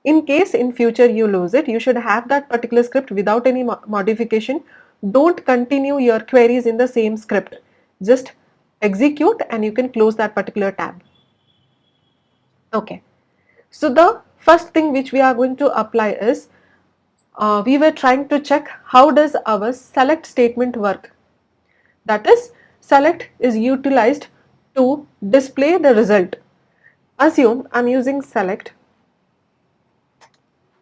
In case in future you lose it, you should have that particular script without any modification. Don't continue your queries in the same script. Just execute and you can close that particular tab. Okay. So the first thing which we are going to apply is, we were trying to check how does our select statement work. That is, select is utilized to display the result. Assume I'm using select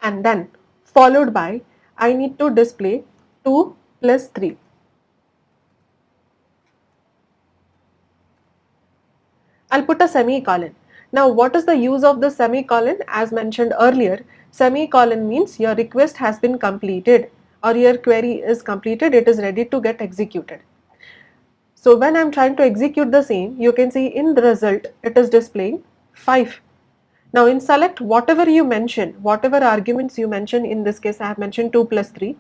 and then followed by I need to display 2 plus 3. I'll put a semicolon. Now what is the use of the semicolon? As mentioned earlier, semicolon means your request has been completed or your query is completed, it is ready to get executed. So when I'm trying to execute the same, you can see in the result it is displaying 5. Now in select, whatever you mention, whatever arguments you mention, in this case I have mentioned 2 plus 3,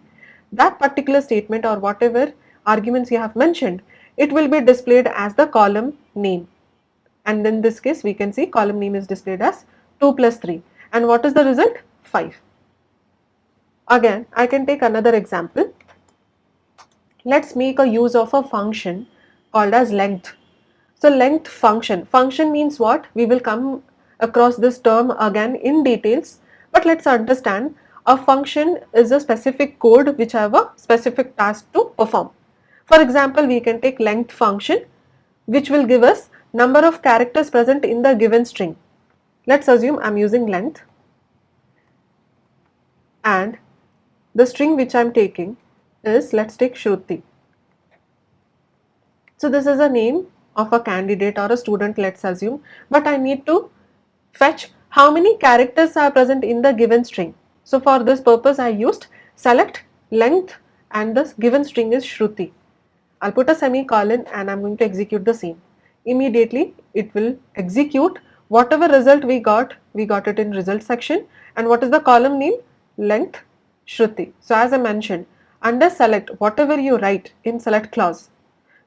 that particular statement or whatever arguments you have mentioned, it will be displayed as the column name. And in this case we can see column name is displayed as 2 plus 3. And what is the result? 5. Again, I can take another example. Let's make a use of a function called as length. So length function. Function means what? We will come across this term again in details, but let's understand a function is a specific code which have a specific task to perform. For example, we can take length function which will give us number of characters present in the given string. Let's assume I'm using length and the string which I'm taking is, let's take Shruti. So this is a name of a candidate or a student, let's assume, but I need to fetch how many characters are present in the given string. So for this purpose I used select length and the given string is Shruti. I'll put a semicolon and I'm going to execute the same. Immediately it will execute whatever result we got it in result section. And what is the column name? Length Shruti. So as I mentioned, under select, whatever you write in select clause,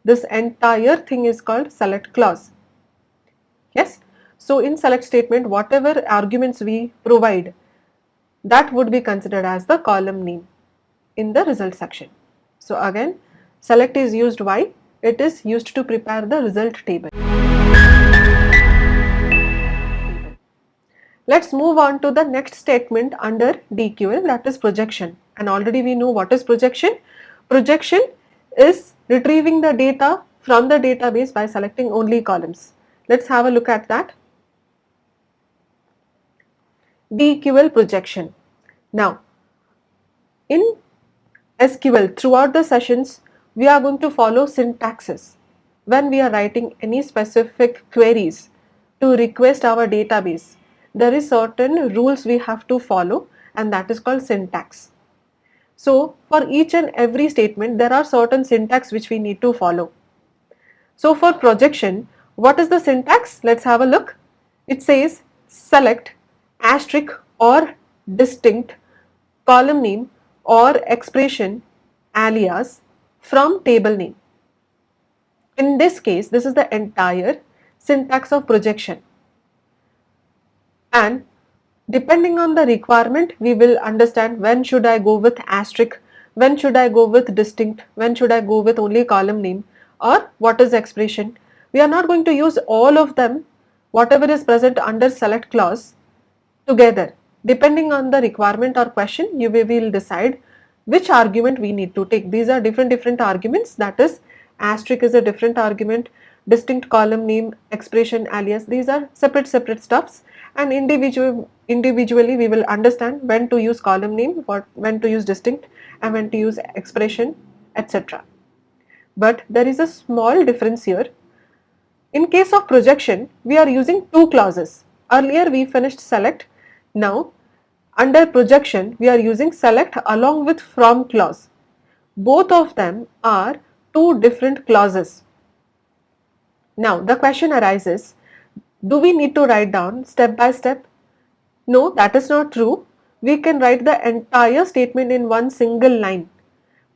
this entire thing is called select clause. Yes. So in select statement, whatever arguments we provide, that would be considered as the column name in the result section. So again, select is used why? It is used to prepare the result table. Let's move on to the next statement under DQL, that is projection. And already we know what is projection. Projection is retrieving the data from the database by selecting only columns. Let's have a look at that. DQL projection. Now, in SQL, throughout the sessions, we are going to follow syntaxes. When we are writing any specific queries to request our database, there is certain rules we have to follow, and that is called syntax. So for each and every statement, there are certain syntax which we need to follow. So for projection, What is the syntax? Let's have a look. It says select asterisk or distinct column name or expression alias from table name. In this case, this is the entire syntax of projection, and depending on the requirement, we will understand when should I go with asterisk, when should I go with distinct, when should I go with only column name, or what is expression. We are not going to use all of them, whatever is present under select clause together. Depending on the requirement or question, you will decide which argument we need to take. These are different arguments, that is asterisk is a different argument, distinct column name, expression, alias, these are separate stuffs, and individually we will understand when to use column name, when to use distinct, and when to use expression, etc. But there is a small difference here. In case of projection, we are using two clauses. Earlier we finished select. Now under projection we are using select along with from clause. Both of them are two different clauses. Now the question arises, do we need to write down step by step? No, that is not true. We can write the entire statement in one single line.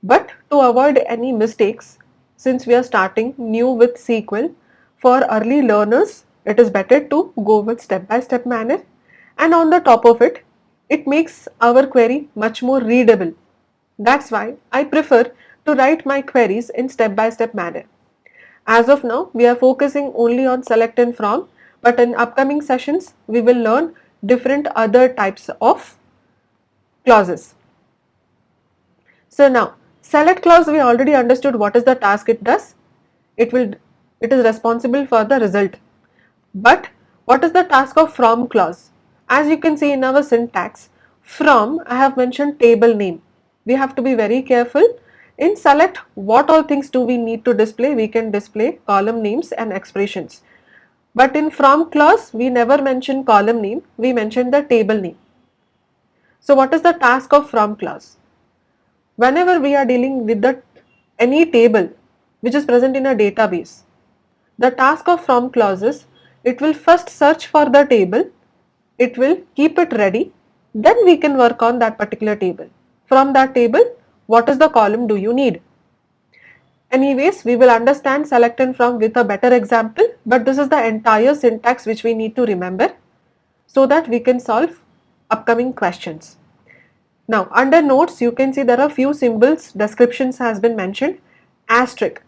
But to avoid any mistakes, since we are starting new with SQL, for early learners, it is better to go with step-by-step manner, and on the top of it, it makes our query much more readable. That's why I prefer to write my queries in step-by-step manner. As of now, we are focusing only on select and from, but in upcoming sessions, we will learn different other types of clauses. So now, select clause, we already understood what is the task it does. It is responsible for the result. But what is the task of from clause? As you can see in our syntax, from, I have mentioned table name. We have to be very careful. In select, what all things do we need to display? We can display column names and expressions. But in from clause, we never mention column name, we mention the table name. So what is the task of from clause? Whenever we are dealing with any table which is present in a database, the task of from clause is, it will first search for the table, it will keep it ready, then we can work on that particular table. From that table, what is the column do you need? Anyways, we will understand select and from with a better example, but this is the entire syntax which we need to remember so that we can solve upcoming questions. Now under notes, you can see there are few symbols, descriptions has been mentioned. Asterisk.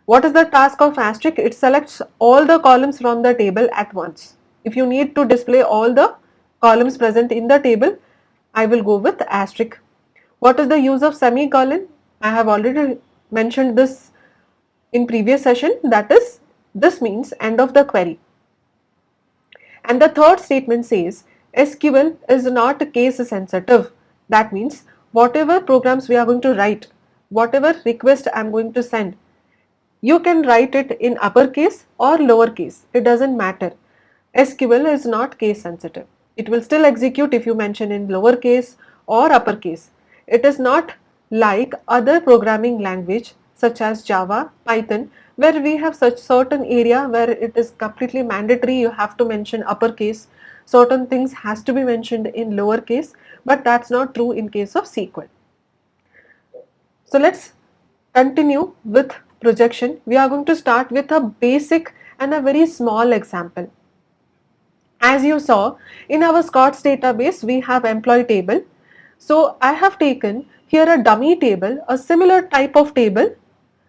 What is the task of asterisk? It selects all the columns from the table at once. If you need to display all the columns present in the table, I will go with asterisk. What is the use of semicolon? I have already mentioned this in previous session, that is, this means end of the query. And the third statement says SQL is not case sensitive. That means whatever programs we are going to write, whatever request I am going to send, you can write it in uppercase or lowercase, it doesn't matter. SQL is not case sensitive. It will still execute if you mention in lowercase or uppercase. It is not like other programming language such as Java, Python, where we have such certain area where it is completely mandatory you have to mention uppercase, certain things has to be mentioned in lowercase, but that's not true in case of SQL. So let's continue with projection. We are going to start with a basic and a very small example. As you saw in our Scott's database, we have employee table. So I have taken here a dummy table, a similar type of table,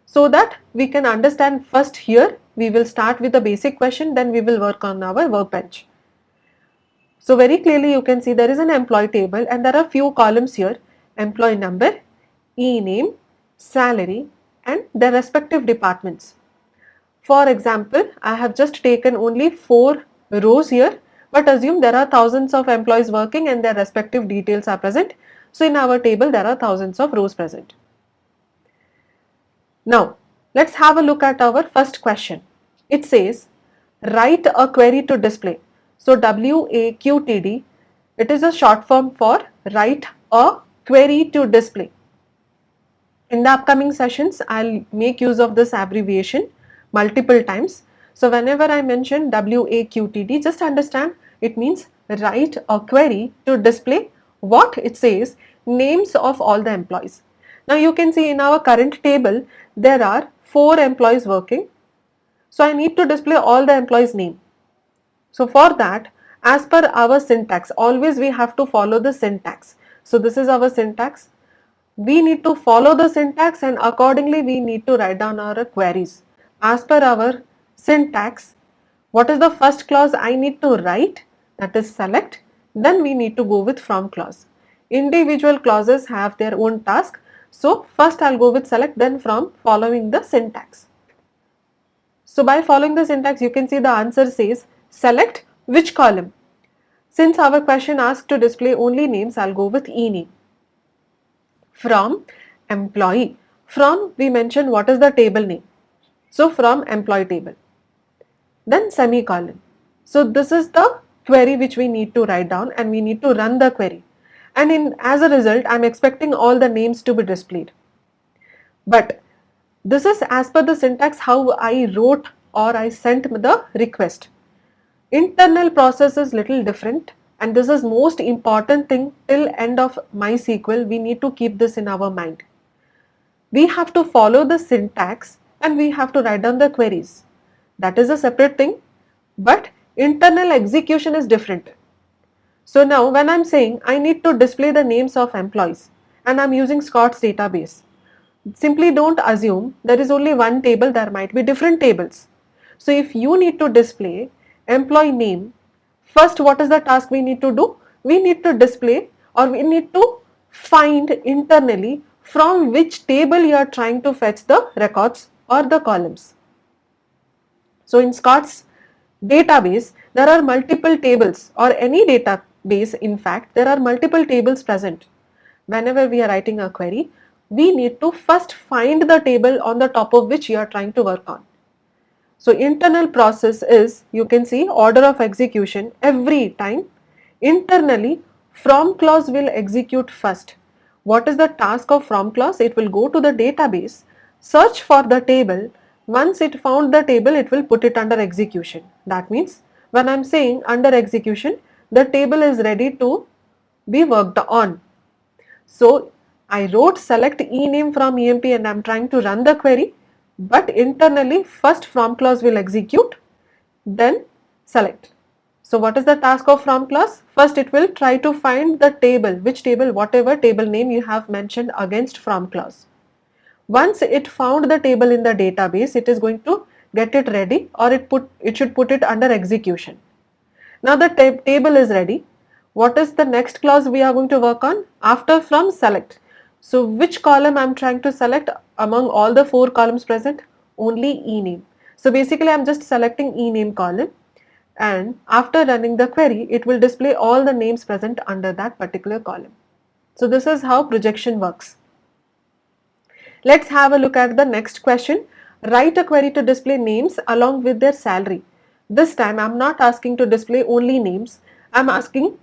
so that we can understand. First here we will start with a basic question, then we will work on our workbench. So very clearly you can see there is an employee table and there are few columns here: employee number, e-name, salary, and their respective departments. For example, I have just taken only 4 rows here, but assume there are thousands of employees working and their respective details are present. So in our table there are thousands of rows present. Now let's have a look at our first question. It says write a query to display. So WAQTD, it is a short form for write a query to display. In the upcoming sessions, I'll make use of this abbreviation multiple times. So whenever I mention WAQTD, just understand it means write a query to display what it says, names of all the employees. Now you can see in our current table there are 4 employees working. So I need to display all the employees' name. So for that, as per our syntax, always we have to follow the syntax. So this is our syntax. We need to follow the syntax and accordingly we need to write down our queries. As per our syntax, what is the first clause I need to write? That is select. Then we need to go with from clause. Individual clauses have their own task. So first I'll go with select, then from, following the syntax. So by following the syntax, you can see the answer says select which column. Since our question asks to display only names, I'll go with ename. From employee. From, we mentioned what is the table name. So from employee table. Then semicolon. So this is the query which we need to write down and we need to run the query. And as a result, I'm expecting all the names to be displayed. But this is as per the syntax how I wrote or I sent the request. Internal process is little different, and this is most important thing till end of MySQL. We need to keep this in our mind. We have to follow the syntax and we have to write down the queries. That is a separate thing, but internal execution is different. So now when I'm saying I need to display the names of employees and I'm using Scott's database, simply don't assume there is only one table, there might be different tables. So if you need to display employee name, first what is the task we need to do? We need to display or we need to find internally from which table you are trying to fetch the records or the columns. So in Scott's database, there are multiple tables, or any database in fact, there are multiple tables present. Whenever we are writing a query, we need to first find the table on the top of which you are trying to work on. So internal process is, you can see order of execution every time. Internally, from clause will execute first. What is the task of from clause? It will go to the database, search for the table. Once it found the table, it will put it under execution. That means when I am saying under execution, the table is ready to be worked on. So I wrote select ename from EMP and I am trying to run the query, but internally first from clause will execute, then select. So what is the task of from clause? First it will try to find the table, which table, whatever table name you have mentioned against from clause. Once it found the table in the database, it is going to get it ready, or it should put it under execution. Now the table is ready. What is the next clause we are going to work on? After from select. So which column I am trying to select among all the 4 columns present? Only ename. So basically I am just selecting ename column, and after running the query, it will display all the names present under that particular column. So this is how projection works. Let's have a look at the next question. Write a query to display names along with their salary. This time I am not asking to display only names. I am asking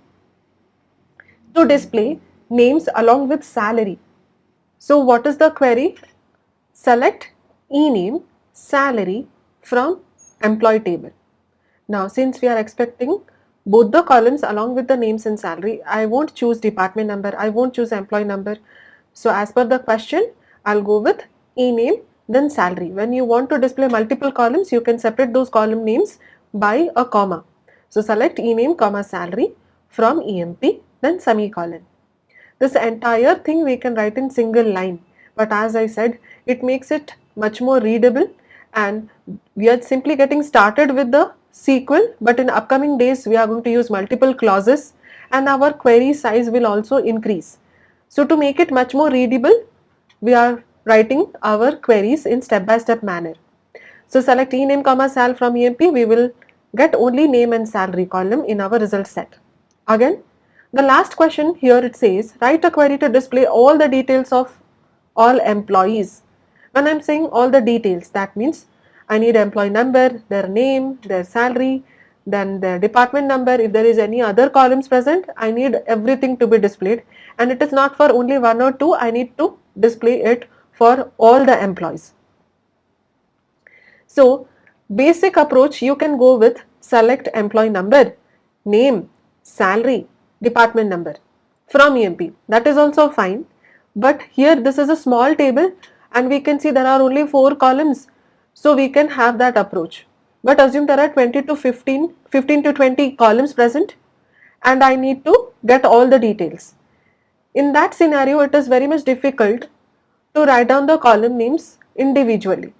to display names along with salary. So what is the query? Select ename salary from employee table. Now since we are expecting both the columns along with the names and salary, I won't choose department number, I won't choose employee number. So as per the question, I'll go with ename then salary. When you want to display multiple columns, you can separate those column names by a comma. So select ename comma salary from EMP then semicolon. This entire thing we can write in single line, but as I said, it makes it much more readable, and we are simply getting started with the SQL, but in upcoming days we are going to use multiple clauses and our query size will also increase. So to make it much more readable, we are writing our queries in step-by-step manner. So select ename comma sal from EMP, we will get only name and salary column in our result set. Again, the last question here, it says write a query to display all the details of all employees. When I am saying all the details, that means I need employee number, their name, their salary, then their department number. If there is any other columns present, I need everything to be displayed, and it is not for only 1 or 2, I need to display it for all the employees. So basic approach, you can go with select employee number, name, salary, department number from EMP. That is also fine. But here this is a small table and we can see there are only 4 columns. So we can have that approach. But assume there are 20 to 15 to 20 columns present and I need to get all the details. In that scenario, it is very much difficult to write down the column names individually.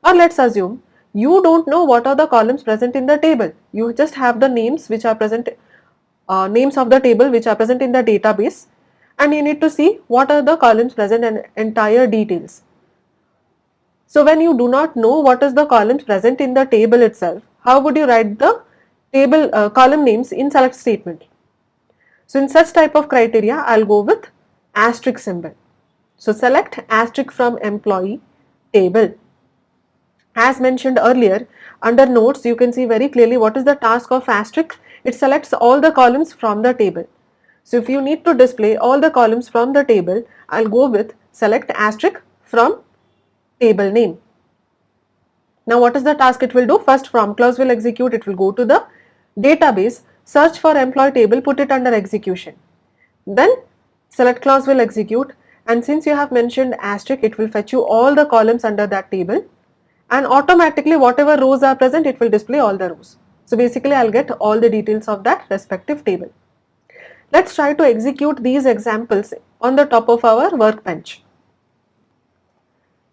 Or let's assume you don't know what are the columns present in the table. You just have the names which are present, names of the table which are present in the database, and you need to see what are the columns present and entire details. So when you do not know what is the columns present in the table itself, how would you write the table column names in select statement? So in such type of criteria, I'll go with asterisk symbol. So select asterisk from employee table. As mentioned earlier, under notes you can see very clearly what is the task of asterisk. It selects all the columns from the table. So if you need to display all the columns from the table, I'll go with select asterisk from table name. Now what is the task it will do? First from clause will execute, it will go to the database, search for employee table, put it under execution. Then select clause will execute, and since you have mentioned asterisk, it will fetch you all the columns under that table, and automatically whatever rows are present, it will display all the rows. So basically I'll get all the details of that respective table. Let's try to execute these examples on the top of our workbench.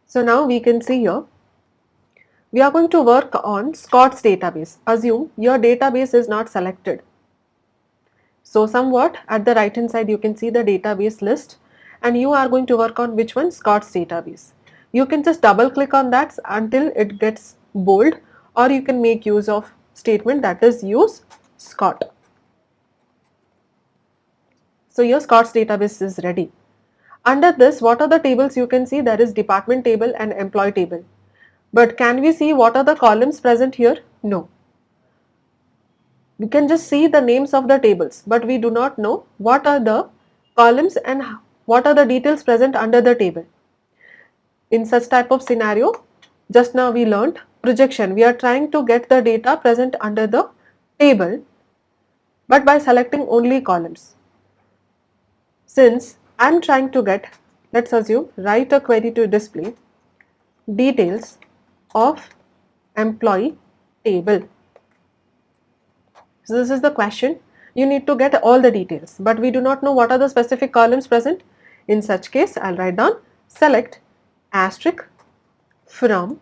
So now we can see here, we are going to work on Scott's database. Assume your database is not selected. So somewhat at the right hand side you can see the database list, and you are going to work on which one? Scott's database. You can just double click on that until it gets bold, or you can make use of statement that is use Scott. So your Scott's database is ready. Under this, what are the tables you can see? There is department table and employee table. But can we see what are the columns present here? No. We can just see the names of the tables, but we do not know what are the columns and what are the details present under the table. In such type of scenario, just now we learnt projection. We are trying to get the data present under the table, but by selecting only columns. Since I am trying to get, let's assume, write a query to display details of employee table. So this is the question. You need to get all the details, but we do not know what are the specific columns present. In such case, I'll write down select asterisk from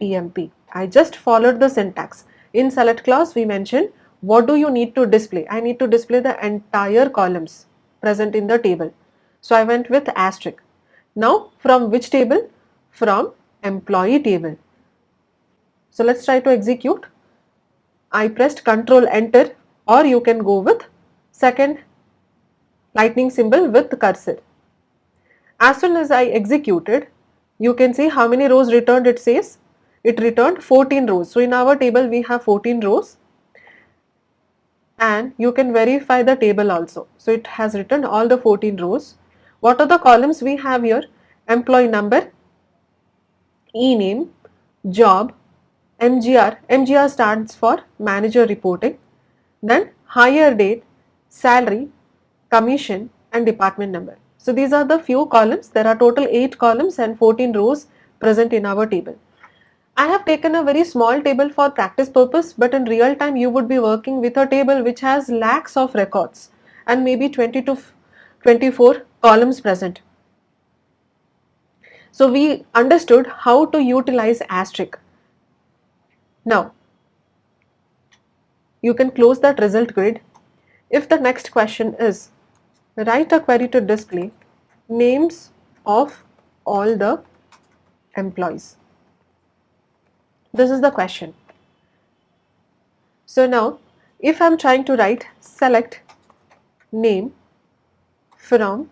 EMP. I just followed the syntax. In select clause, we mentioned what do you need to display. I need to display the entire columns present in the table. So I went with asterisk. Now from which table? From employee table. So let's try to execute. I pressed Ctrl Enter, or you can go with second lightning symbol with cursor. As soon as I executed, you can see how many rows returned. It says it returned 14 rows. So in our table we have 14 rows, and you can verify the table also. So it has returned all the 14 rows. What are the columns we have here? Employee number, e-name, job, MGR. MGR stands for manager reporting. Then hire date, salary, commission, and department number. So these are the few columns. There are total 8 columns and 14 rows present in our table. I have taken a very small table for practice purpose, but in real time you would be working with a table which has lakhs of records and maybe 20 to 24 columns present. So we understood how to utilize asterisk. Now you can close that result grid. If the next question is write a query to display names of all the employees. This is the question. So now if I am trying to write select name from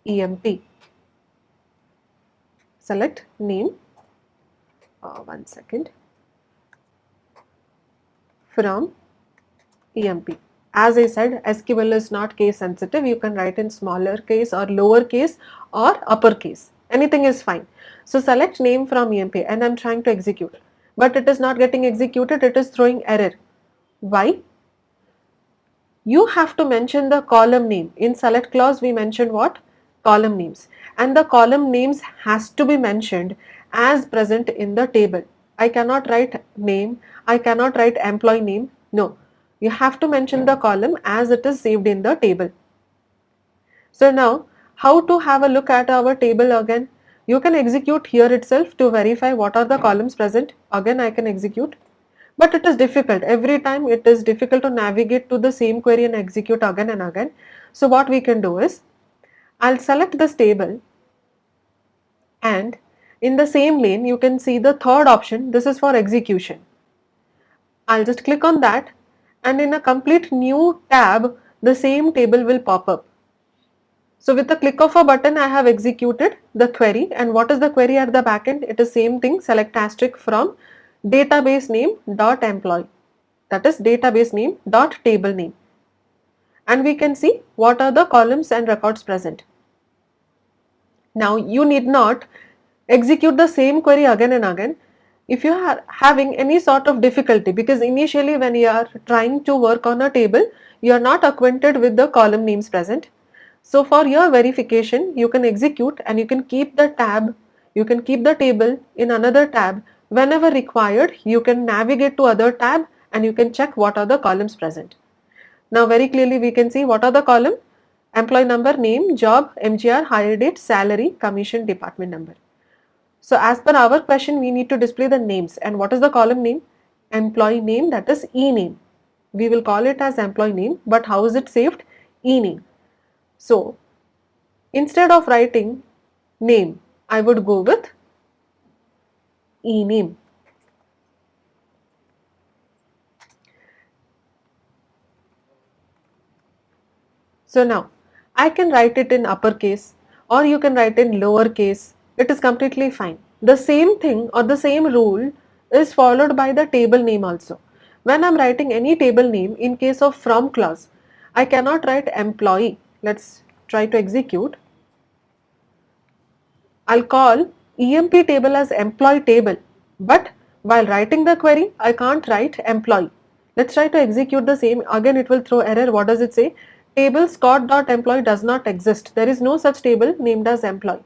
EMP, select name, one second, from EMP. As I said, SQL is not case sensitive. You can write in smaller case or lower case or upper case. Anything is fine. So select name from EMP, and I am trying to execute. but it is not getting executed, it is throwing error. Why? You have to mention the column name. In select clause we mentioned what? Column names, and the column names has to be mentioned as present in the table. I cannot write name, I cannot write employee name, no. You have to mention the column as it is saved in the table. So now, how to have a look at our table again? You can execute here itself to verify what are the columns present. Again I can execute, but it is difficult. Every time it is difficult to navigate to the same query and execute again and again. So what we can do is, I'll select this table, and in the same lane you can see the third option. This is for execution. I'll just click on that, and in a complete new tab the same table will pop up. So with the click of a button I have executed the query, and what is the query at the backend? It is same thing, select asterisk from database name dot employee, that is database name dot table name, and we can see what are the columns and records present. Now you need not execute the same query again and again if you are having any sort of difficulty, because initially when you are trying to work on a table you are not acquainted with the column names present. So for your verification you can execute, and you can keep the tab, you can keep the table in another tab. Whenever required you can navigate to other tab and you can check what are the columns present. Now very clearly we can see what are the column: employee number, name, job, MGR, hire date, salary, commission, department number. So as per our question we need to display the names, and what is the column name? Employee name, that is E name. We will call it as employee name, but how is it saved? E name. So instead of writing name I would go with E name. So now I can write it in uppercase or you can write in lowercase. It is completely fine. The same thing or the same rule is followed by the table name also. When I am writing any table name, in case of from clause, I cannot write employee. Let's try to execute. I'll call EMP table as employee table, but while writing the query, I can't write employee. Let's try to execute the same. Again, it will throw error. What does it say? Table Scott.employee does not exist. There is no such table named as employee.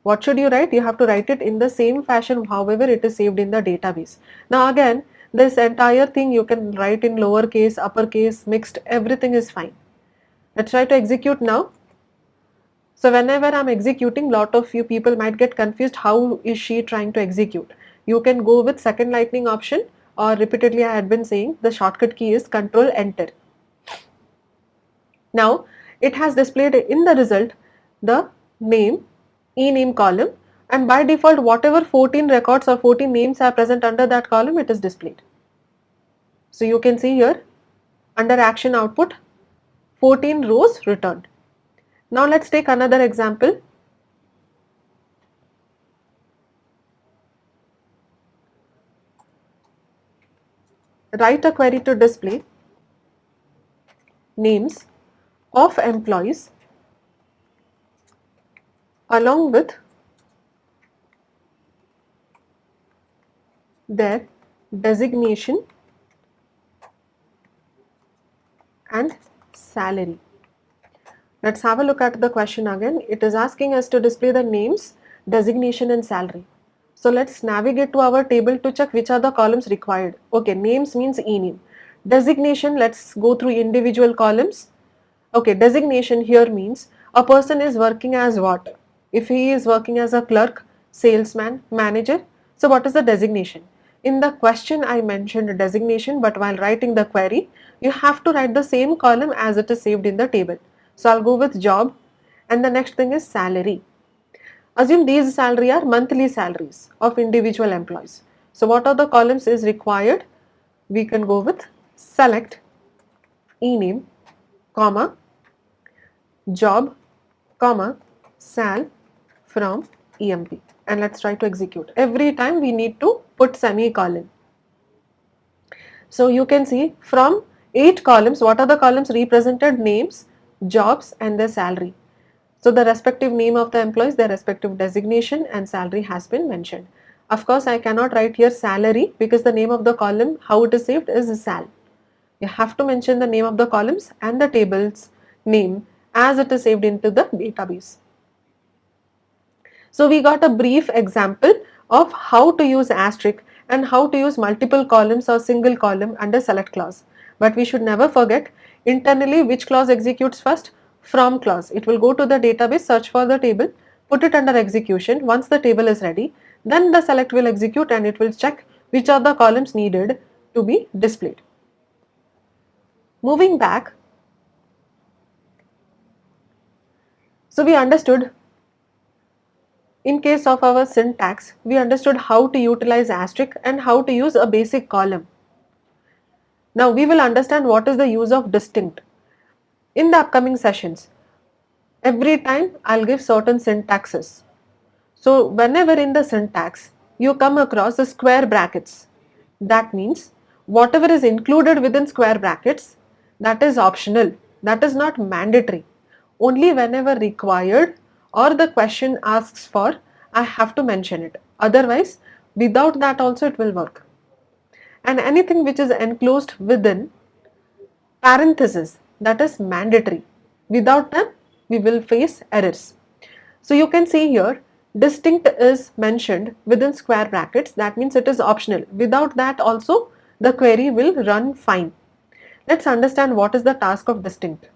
What should you write? You have to write it in the same fashion, however it is saved in the database. Now again, this entire thing you can write in lowercase, uppercase, mixed, everything is fine. Let's try to execute now. So whenever I'm executing, lot of you people might get confused, how is she trying to execute? You can go with second lightning option, or repeatedly I had been saying the shortcut key is Control Enter. Now it has displayed in the result the name, e-name column, and by default whatever 14 records or 14 names are present under that column, it is displayed. So you can see here under action output 14 rows returned. Now let's take another example. Write a query to display names of employees along with their designation and salary. Let's have a look at the question again. It is asking us to display the names, designation and salary. So let's navigate to our table to check which are the columns required. Okay, names means e-name. Designation, let's go through individual columns. Okay, designation here means a person is working as what? If he is working as a clerk, salesman, manager, so what is the designation? In the question I mentioned designation, but while writing the query, you have to write the same column as it is saved in the table. So I'll go with job, and the next thing is salary. Assume these salary are monthly salaries of individual employees. So what are the columns is required? We can go with select e-name, comma, job, comma, sal from EMP, and let's try to execute. Every time we need to put semicolon. So you can see from 8 columns, what are the columns represented? Names, jobs and their salary. So the respective name of the employees, their respective designation and salary has been mentioned. Of course, I cannot write here salary because the name of the column, how it is saved is sal. You have to mention the name of the columns and the table's name as it is saved into the database. So we got a brief example of how to use asterisk and how to use multiple columns or single column under select clause. But we should never forget internally which clause executes first? From clause. It will go to the database, search for the table, put it under execution. Once the table is ready, then the select will execute and it will check which are the columns needed to be displayed. Moving back, so we understood in case of our syntax, we understood how to utilize asterisk and how to use a basic column. Now we will understand what is the use of distinct. In the upcoming sessions, every time I'll give certain syntaxes. So whenever in the syntax you come across the square brackets, that means whatever is included within square brackets, that is optional, that is not mandatory. Only whenever required or the question asks for, I have to mention it. Otherwise, without that also it will work. And anything which is enclosed within parenthesis, that is mandatory. Without them, we will face errors. So you can see here, distinct is mentioned within square brackets, that means it is optional. Without that also, the query will run fine. Let's understand what is the task of distinct.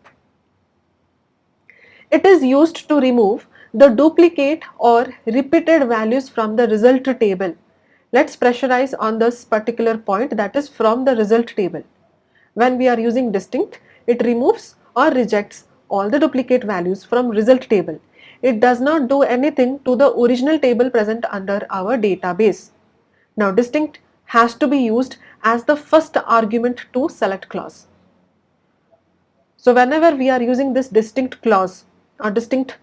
It is used to remove the duplicate or repeated values from the result table. Let's pressurize on this particular point, that is from the result table. When we are using distinct, it removes or rejects all the duplicate values from result table. It does not do anything to the original table present under our database. Now distinct has to be used as the first argument to select clause. So whenever we are using this distinct clause or distinct,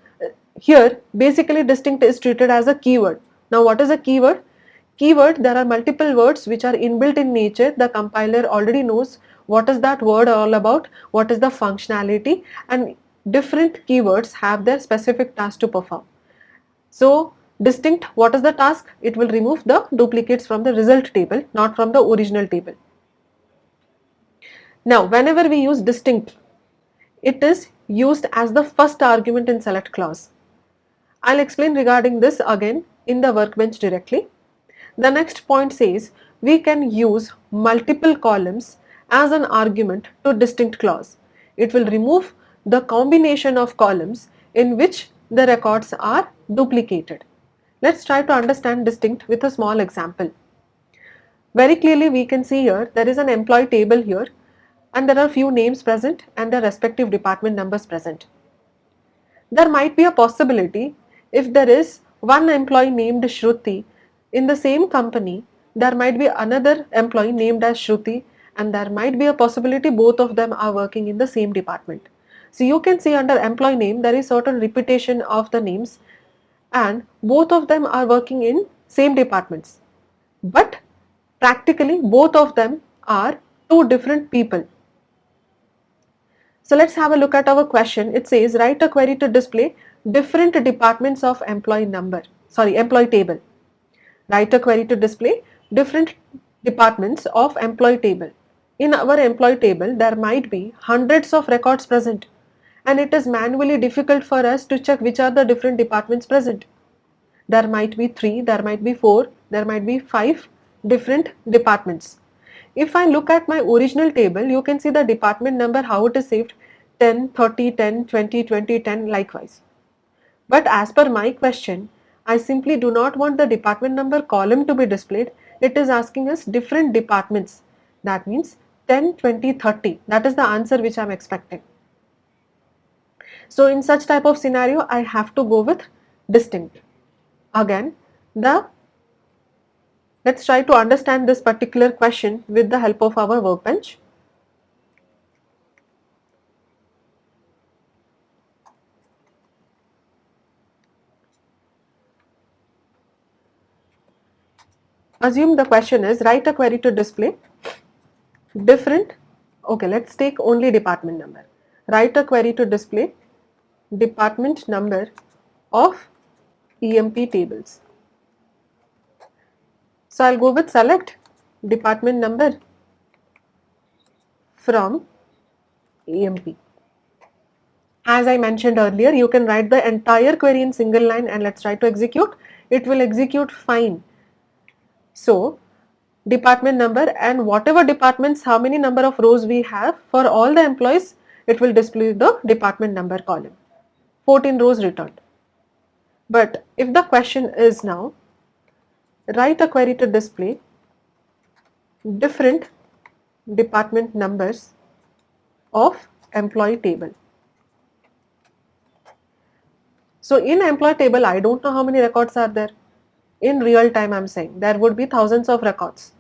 here basically distinct is treated as a keyword. Now what is a keyword? Keyword, there are multiple words which are inbuilt in nature. The compiler already knows what is that word all about, what is the functionality, and different keywords have their specific task to perform. So distinct, what is the task? It will remove the duplicates from the result table, not from the original table. Now whenever we use distinct, it is used as the first argument in select clause. I'll explain regarding this again in the workbench directly. The next point says we can use multiple columns as an argument to distinct clause. It will remove the combination of columns in which the records are duplicated. Let's try to understand distinct with a small example. Very clearly we can see here there is an employee table here and there are few names present and the respective department numbers present. There might be a possibility if there is one employee named Shruti in the same company, there might be another employee named as Shruti and there might be a possibility both of them are working in the same department. So you can see under employee name there is certain repetition of the names and both of them are working in same departments. But practically both of them are two different people. So let's have a look at our question. It says write a query to display different departments of employee table. Write a query to display different departments of employee table. In our employee table, there might be hundreds of records present and it is manually difficult for us to check which are the different departments present. There might be 3, there might be 4, there might be 5 different departments. If I look at my original table, you can see the department number, how it is saved 10, 30, 10, 20, 20, 10 likewise. But as per my question, I simply do not want the department number column to be displayed. It is asking us different departments. That means 10, 20, 30. That is the answer which I am expecting. So in such type of scenario, I have to go with distinct. Again, let's try to understand this particular question with the help of our workbench. Assume the question is write a query to display different, okay, let's take only department number. Write a query to display department number of EMP tables. So I'll go with select department number from EMP. As I mentioned earlier, you can write the entire query in single line and let's try to execute. It will execute fine. So department number and whatever departments, how many number of rows we have for all the employees, it will display the department number column. 14 rows returned. But if the question is now, write a query to display different department numbers of employee table. So in employee table, I don't know how many records are there. In real time, I'm saying there would be thousands of records.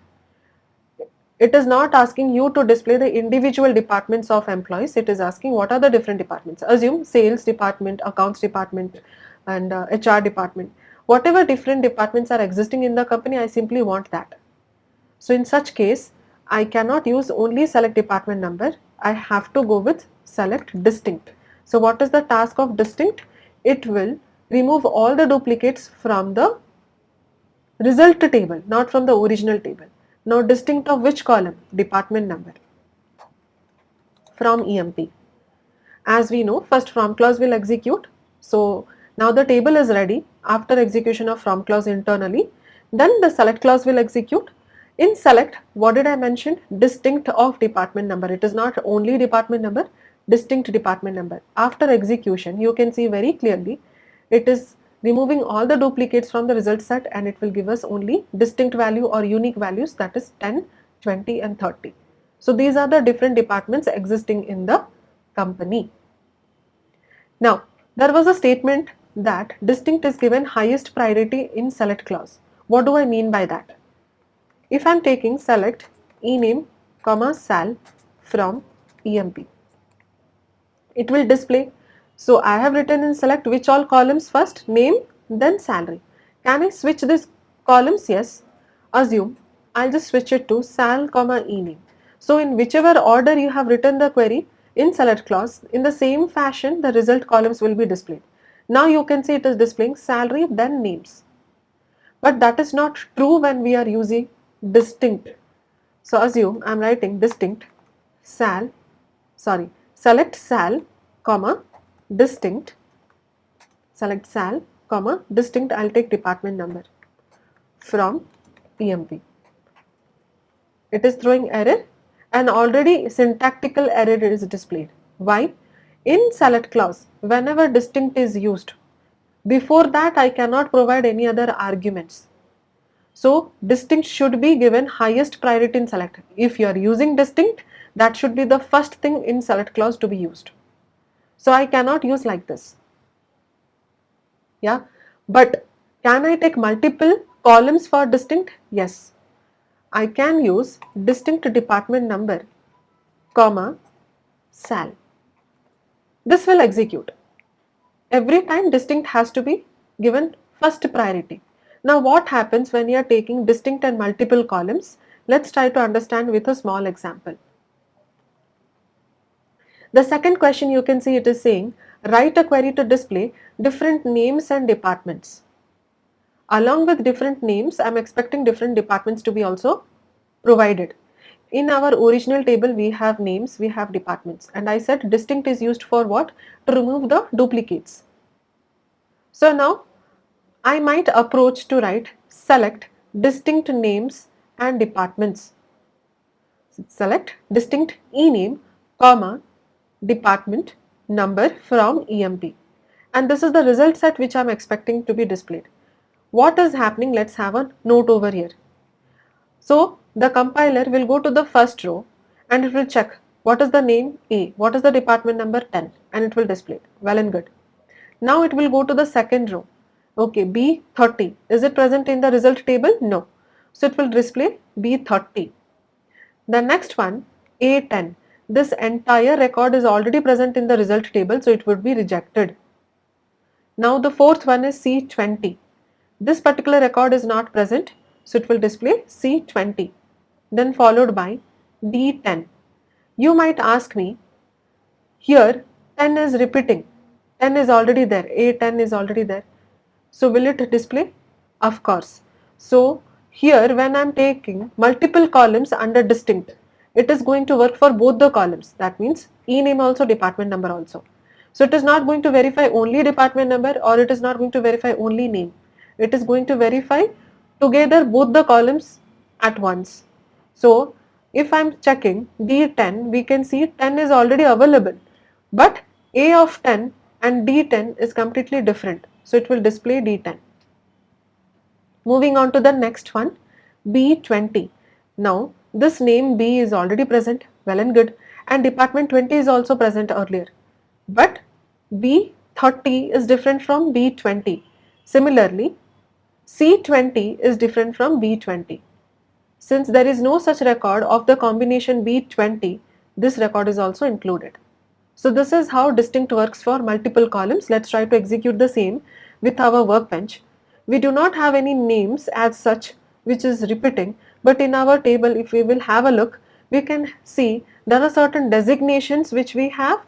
It is not asking you to display the individual departments of employees. It is asking what are the different departments. Assume sales department, accounts department, and HR department. Whatever different departments are existing in the company, I simply want that. So in such case, I cannot use only select department number. I have to go with select distinct. So what is the task of distinct? It will remove all the duplicates from the result table, not from the original table. Now distinct of which column? Department number from EMP. As we know, first from clause will execute. So now the table is ready. After execution of from clause internally, then the select clause will execute. In select, what did I mention? Distinct of department number. It is not only department number, distinct department number. After execution, you can see very clearly it is removing all the duplicates from the result set and it will give us only distinct value or unique values, that is 10, 20 and 30. So these are the different departments existing in the company. Now there was a statement that distinct is given highest priority in select clause. What do I mean by that? If I am taking select ename comma sal from EMP, it will display. So I have written in select which all columns first, name, then salary. Can I switch these columns? Yes. Assume I'll just switch it to sal comma ename. So in whichever order you have written the query in select clause, in the same fashion the result columns will be displayed. Now you can see it is displaying salary then names. But that is not true when we are using distinct. So assume I am writing distinct select sal comma distinct, select sal comma distinct, I'll take department number from EMP. It is throwing error and already syntactical error is displayed. Why? In select clause, whenever distinct is used, before that I cannot provide any other arguments. So distinct should be given highest priority in select. If you are using distinct, that should be the first thing in select clause to be used. So I cannot use like this. Yeah, but can I take multiple columns for distinct? Yes, I can use distinct department number comma sal. This will execute. Every time distinct has to be given first priority. Now what happens when you are taking distinct and multiple columns? Let's try to understand with a small example. The second question, you can see it is saying write a query to display different names and departments. Along with different names, I am expecting different departments to be also provided. In our original table, we have names, we have departments, and I said distinct is used for what? To remove the duplicates. So now I might approach to write select distinct names and departments. Select distinct ename comma department number from EMP, and this is the result set which I am expecting to be displayed. What is happening? Let's have a note over here. So the compiler will go to the first row and it will check what is the name A, what is the department number 10, and it will display it. Well and good. Now it will go to the second row. Okay, B30, is it present in the result table? No. So it will display B30. The next one, A10, this entire record is already present in the result table, so it would be rejected. Now the fourth one is C20. This particular record is not present, so it will display C20, then followed by D10. You might ask me, here 10 is repeating, 10 is already there, A10 is already there. So will it display? Of course. So Here when I am taking multiple columns under distinct, it is going to work for both the columns. That means e-name also, department number also. So it is not going to verify only department number, or it is not going to verify only name. It is going to verify together both the columns at once. So if I am checking D10, we can see 10 is already available, but A of 10 and D10 is completely different. So it will display D10. Moving on to the next one, B20. Now this name B is already present, well and good, and department 20 is also present earlier. But B30 is different from B20. Similarly, C20 is different from B20. Since there is no such record of the combination B20, this record is also included. So this is how distinct works for multiple columns. Let's try to execute the same with our workbench. We do not have any names as such which is repeating, but in our table, if we will have a look, we can see there are certain designations which we have.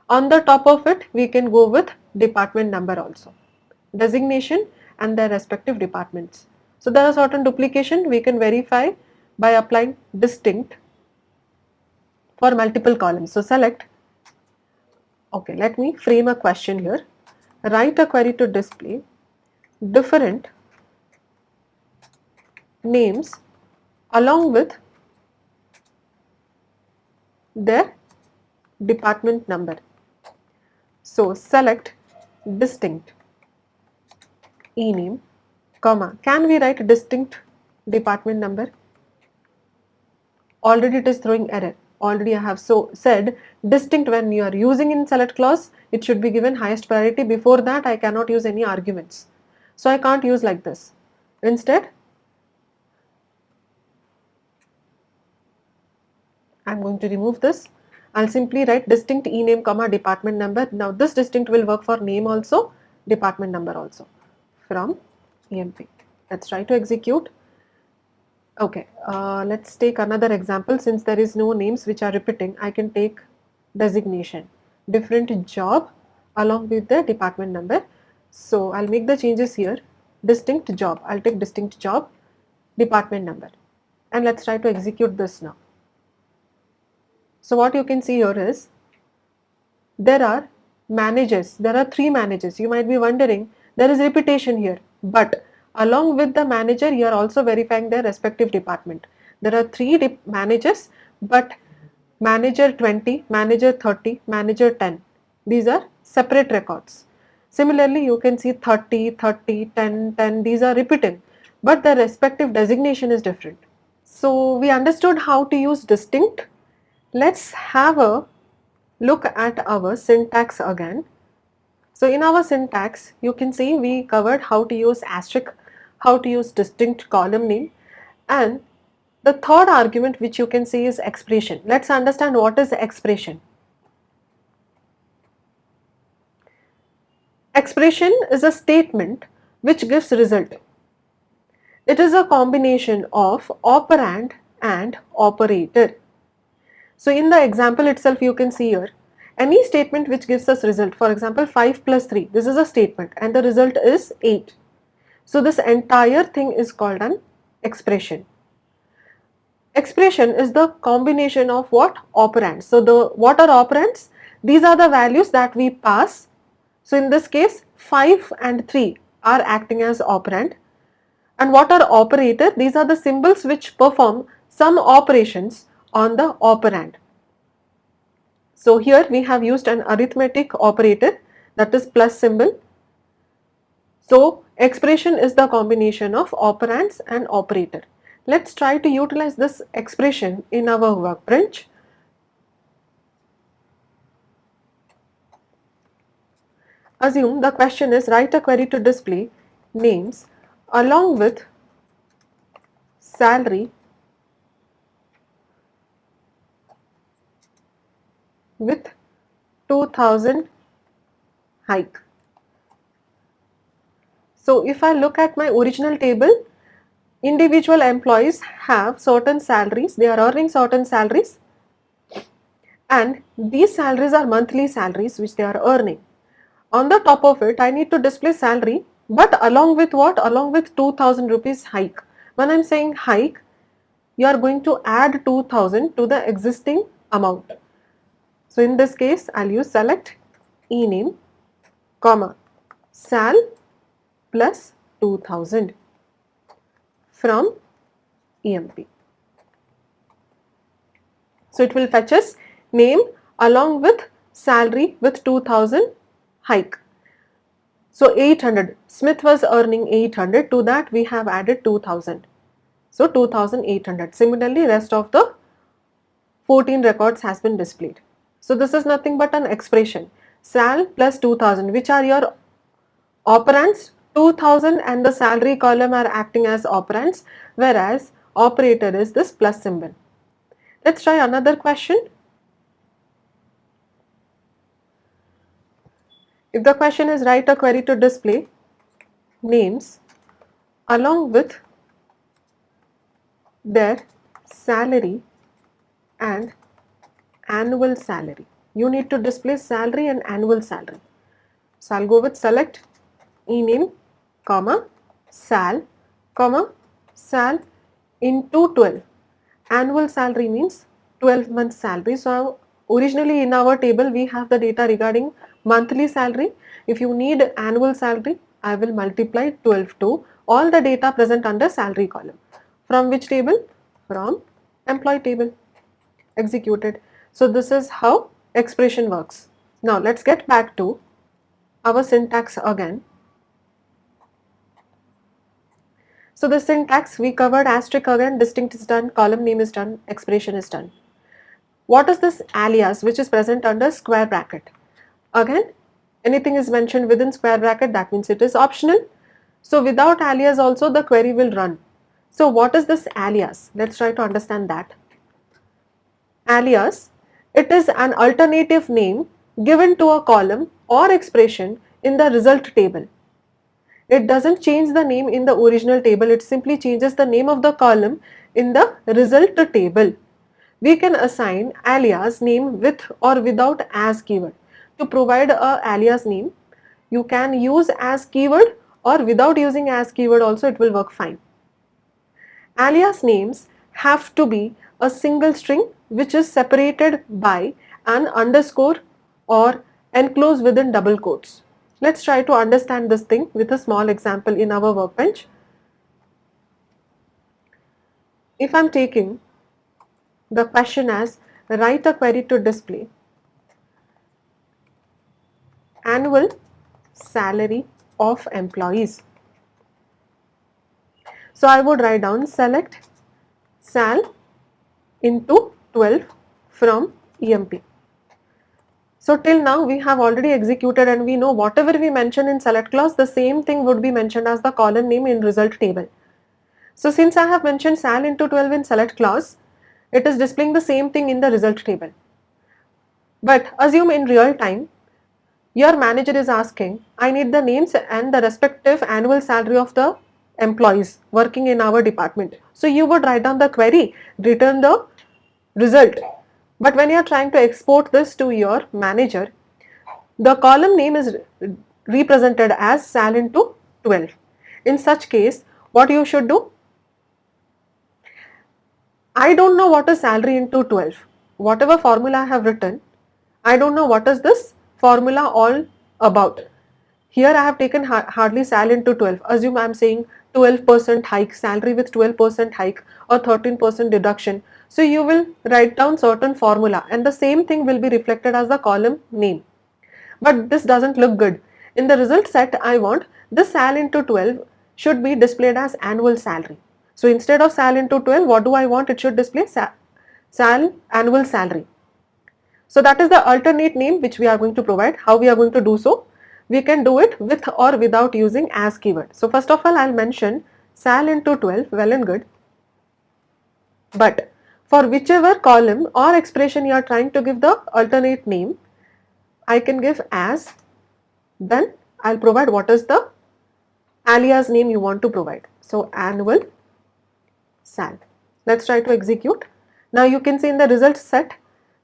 On the top of it, we can go with department number also, designation and their respective departments. So there are certain duplication we can verify by applying distinct for multiple columns. So select, okay, let me frame a question here. Write a query to display different names along with their department number. So select distinct e-name, comma, can we write distinct department number? Already it is throwing error. Already I have said distinct when you are using in select clause, it should be given highest priority. Before that I cannot use any arguments. So I can't use like this. Instead, I am going to remove this. I'll simply write distinct e-name, comma, department number. Now this distinct will work for name also, department number also from EMP. Let's try to execute. Okay, let's take another example. Since there is no names which are repeating, I can take designation, different job along with the department number. So I'll make the changes here. Distinct job, I'll take distinct job, department number, and let's try to execute this now. So what you can see here is there are managers, there are 3 managers. You might be wondering, there is repetition here, but along with the manager you are also verifying their respective department. There are 3 managers, but manager 20, manager 30, manager 10, these are separate records. Similarly, you can see 30, 30, 10, 10, these are repeating, but their respective designation is different. So we understood how to use distinct. Let's have a look at our syntax again. So in our syntax, you can see we covered how to use asterisk, how to use distinct column name, and the third argument which you can see is expression. Let's understand what is expression. Expression is a statement which gives result. It is a combination of operand and operator. So in the example itself, you can see here any statement which gives us result. For example, 5 plus 3, this is a statement and the result is 8. So this entire thing is called an expression. Expression is the combination of what? Operands. So what are operands? These are the values that we pass. So in this case, 5 and 3 are acting as operand. And what are operator? These are the symbols which perform some operations on the operand. So here we have used an arithmetic operator, that is plus symbol. So expression is the combination of operands and operator. Let's try to utilize this expression in our workbench. Assume the question is write a query to display names along with salary with 2000 hike. So if I look at my original table, individual employees have certain salaries, they are earning certain salaries, and these salaries are monthly salaries which they are earning. On the top of it, I need to display salary, but along with what? Along with 2000 rupees hike. When I'm saying hike, you are going to add 2000 to the existing amount. So in this case, I'll use select ename, comma, sal plus 2000 from EMP. So it will fetch us name along with salary with 2000 hike. So 800, Smith was earning 800, to that we have added 2000. So 2800. Similarly, rest of the 14 records has been displayed. So this is nothing but an expression. Sal plus 2000, which are your operands. 2000 and the salary column are acting as operands, whereas operator is this plus symbol. Let's try another question. If the question is write a query to display names along with their salary and annual salary. You need to display salary and annual salary. So I'll go with select ename, comma, sal, comma, sal into 12. Annual salary means 12 months salary. So originally in our table we have the data regarding monthly salary. If you need annual salary, I will multiply 12 to all the data present under salary column. From which table? From employee table. Executed. So this is how expression works. Now let's get back to our syntax again. So the syntax we covered, asterisk again, distinct is done, column name is done, expression is done. What is this alias which is present under square bracket? Again, anything is mentioned within square bracket, that means it is optional. So without alias also the query will run. So what is this alias? Let's try to understand that. Alias, it is an alternative name given to a column or expression in the result table. It doesn't change the name in the original table, it simply changes the name of the column in the result table. We can assign alias name with or without as keyword. To provide a alias name, you can use as keyword, or without using as keyword also it will work fine. Alias names have to be a single string which is separated by an underscore or enclosed within double quotes. Let's try to understand this thing with a small example in our workbench. If I am taking the question as write a query to display annual salary of employees. So I would write down select sal into 12 from EMP. So till now we have already executed and we know whatever we mention in select clause, the same thing would be mentioned as the column name in result table. So since I have mentioned sal into 12 in select clause, it is displaying the same thing in the result table. But assume in real time, your manager is asking, I need the names and the respective annual salary of the employees working in our department. So you would write down the query, return the result. But when you are trying to export this to your manager, the column name is represented as sal into 12. In such case, what you should do? I don't know what is salary into 12. Whatever formula I have written, I don't know what is this formula all about. Here I have taken hardly sal into 12. Assume I am saying 12% hike, salary with 12% hike or 13% deduction. So you will write down certain formula and the same thing will be reflected as the column name. But this doesn't look good. In the result set, I want this sal into 12 should be displayed as annual salary. So instead of sal into 12, what do I want? It should display sal annual salary. So that is the alternate name which we are going to provide. How we are going to do so? We can do it with or without using as keyword. So first of all, I'll mention sal into 12, well and good. But for whichever column or expression you are trying to give the alternate name, I can give as, then I'll provide what is the alias name you want to provide. So annual sal. Let's try to execute. Now you can see in the result set,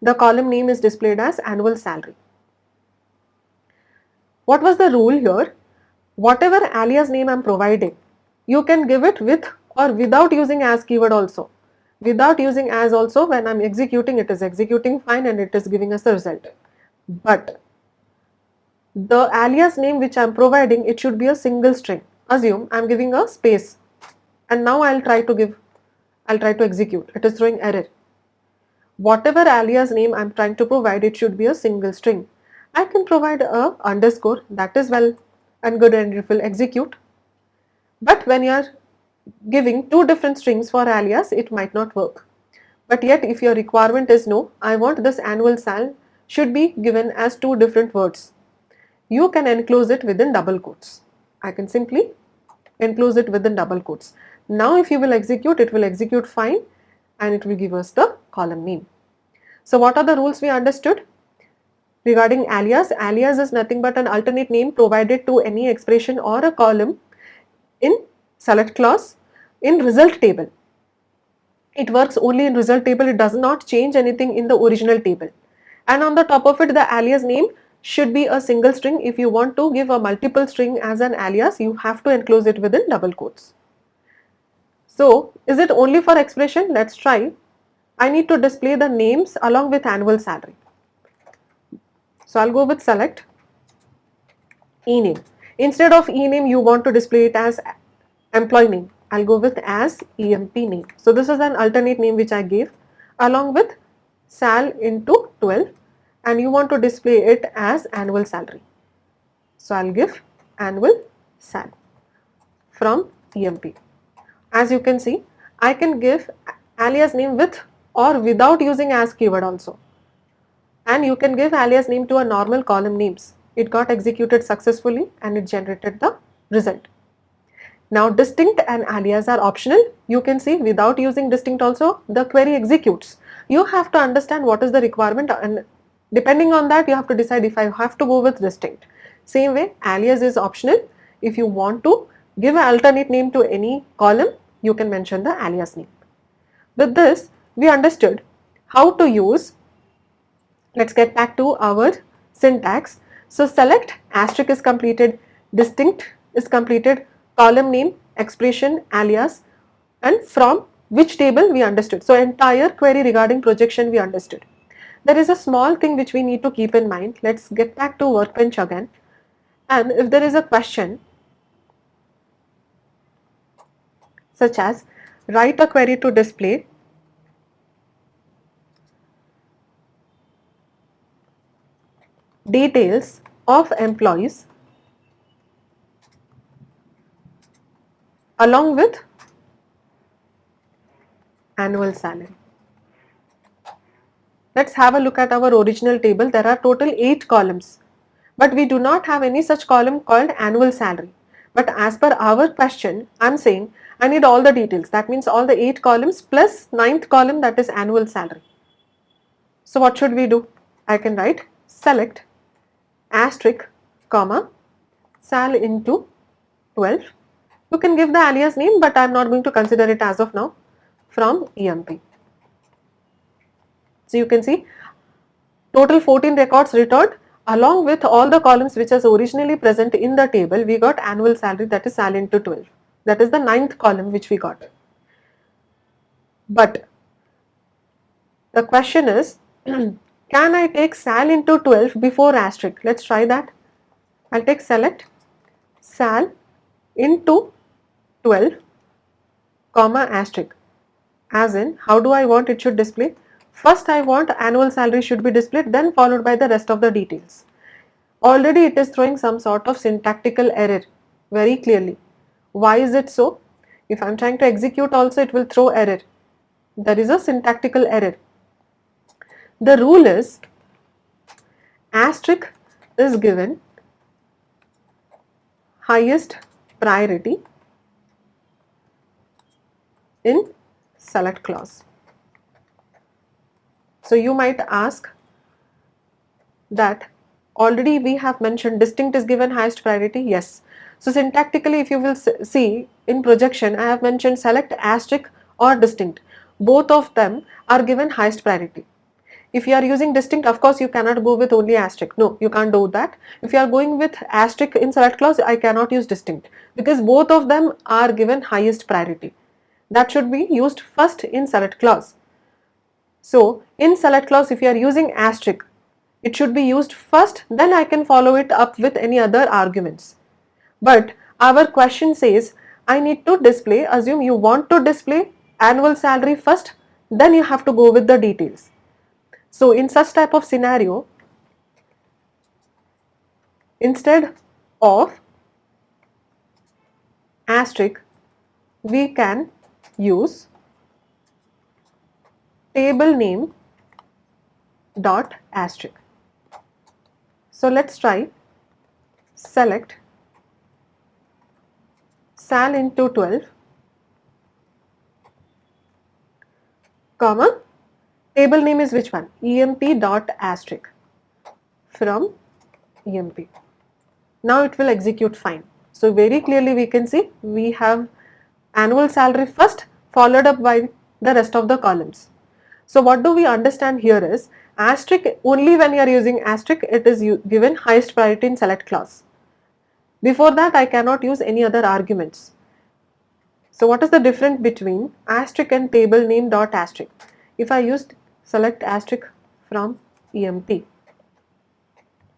the column name is displayed as annual salary. What was the rule here? Whatever alias name I am providing, you can give it with or without using as keyword also. Without using as also, when I'm executing, it is executing fine and it is giving us the result. But the alias name which I'm providing, it should be a single string. Assume I'm giving a space and now I'll try to execute. It is throwing error. Whatever alias name I'm trying to provide, it should be a single string. I can provide a underscore, that is well and good and it will execute. But when you are giving two different strings for alias, it might not work. But yet if your requirement is no, I want this annual sal should be given as two different words, you can enclose it within double quotes. I can simply enclose it within double quotes. Now if you will execute, it will execute fine and it will give us the column name. So what are the rules we understood? Regarding alias, alias is nothing but an alternate name provided to any expression or a column in select clause in result table. It works only in result table, it does not change anything in the original table. And on the top of it, the alias name should be a single string. If you want to give a multiple string as an alias, you have to enclose it within double quotes. So, is it only for expression? Let's try. I need to display the names along with annual salary. So, I'll go with select ename. Instead of ename, you want to display it as employee name. I'll go with as emp name. So, this is an alternate name which I gave along with sal into 12 and you want to display it as annual salary. So, I'll give annual sal from emp. As you can see, I can give alias name with or without using as keyword also. And you can give alias name to a normal column names. It got executed successfully and it generated the result. Now distinct and alias are optional. You can see without using distinct also the query executes. You have to understand what is the requirement and depending on that you have to decide if I have to go with distinct. Same way alias is optional. If you want to give an alternate name to any column, you can mention the alias name. With this we understood how to use. Let's get back to our syntax. So select asterisk is completed, distinct is completed, column name, expression, alias and from which table we understood. So entire query regarding projection we understood. There is a small thing which we need to keep in mind. Let's get back to workbench again, and if there is a question such as write a query to display details of employees along with annual salary. Let's have a look at our original table. There are total 8 columns, but we do not have any such column called annual salary. But as per our question, I am saying I need all the details. That means all the 8 columns plus 9th column, that is annual salary. So what should we do? I can write select asterisk comma sal into 12. You can give the alias name, but I am not going to consider it as of now, from emp. So you can see total 14 records returned along with all the columns which is originally present in the table. We got annual salary, that is sal into 12. That is the 9th column which we got. But the question is, can I take sal into 12 before asterisk? Let's try that. I'll take select sal into 12 comma asterisk, as in how do I want it should display? First I want annual salary should be displayed, then followed by the rest of the details. Already it is throwing some sort of syntactical error very clearly. Why is it so? If I am trying to execute also, it will throw error. There is a syntactical error. The rule is asterisk is given highest priority in select clause. So you might ask that already we have mentioned distinct is given highest priority. Yes. So syntactically, if you will see in projection, I have mentioned select asterisk or distinct. Both of them are given highest priority. If you are using distinct, of course you cannot go with only asterisk. No, you can't do that. If you are going with asterisk in select clause, I cannot use distinct because both of them are given highest priority. that should be used first in select clause. So in select clause, if you are using asterisk, it should be used first, then I can follow it up with any other arguments. But our question says I need to display, assume you want to display annual salary first, then you have to go with the details. So in such type of scenario, instead of asterisk, we can use table name dot asterisk. So let's try select sal into 12, comma, table name is which one? emp dot asterisk from emp. Now it will execute fine. So very clearly we can see we have annual salary first, followed up by the rest of the columns. So what do we understand here is asterisk, only when you are using asterisk it is given highest priority in select clause. Before that I cannot use any other arguments. So what is the difference between asterisk and table name dot asterisk? If I used select asterisk from emp,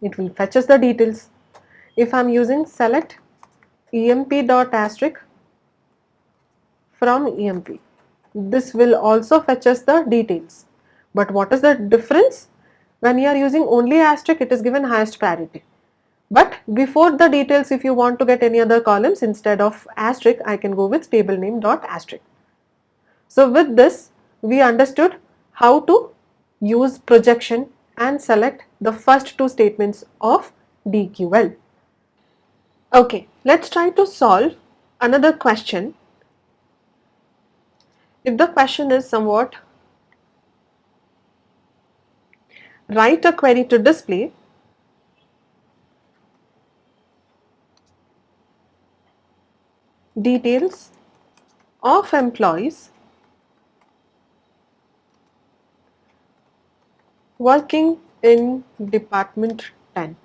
it will fetch us the details. If I am using select emp dot asterisk from emp, this will also fetch us the details. But what is the difference? When you are using only asterisk, it is given highest priority. But before the details, if you want to get any other columns, instead of asterisk, I can go with table name dot asterisk. So with this, we understood how to use projection and select the first two statements of DQL. Okay, let's try to solve another question. If the question is somewhat, write a query to display details of employees working in department 10.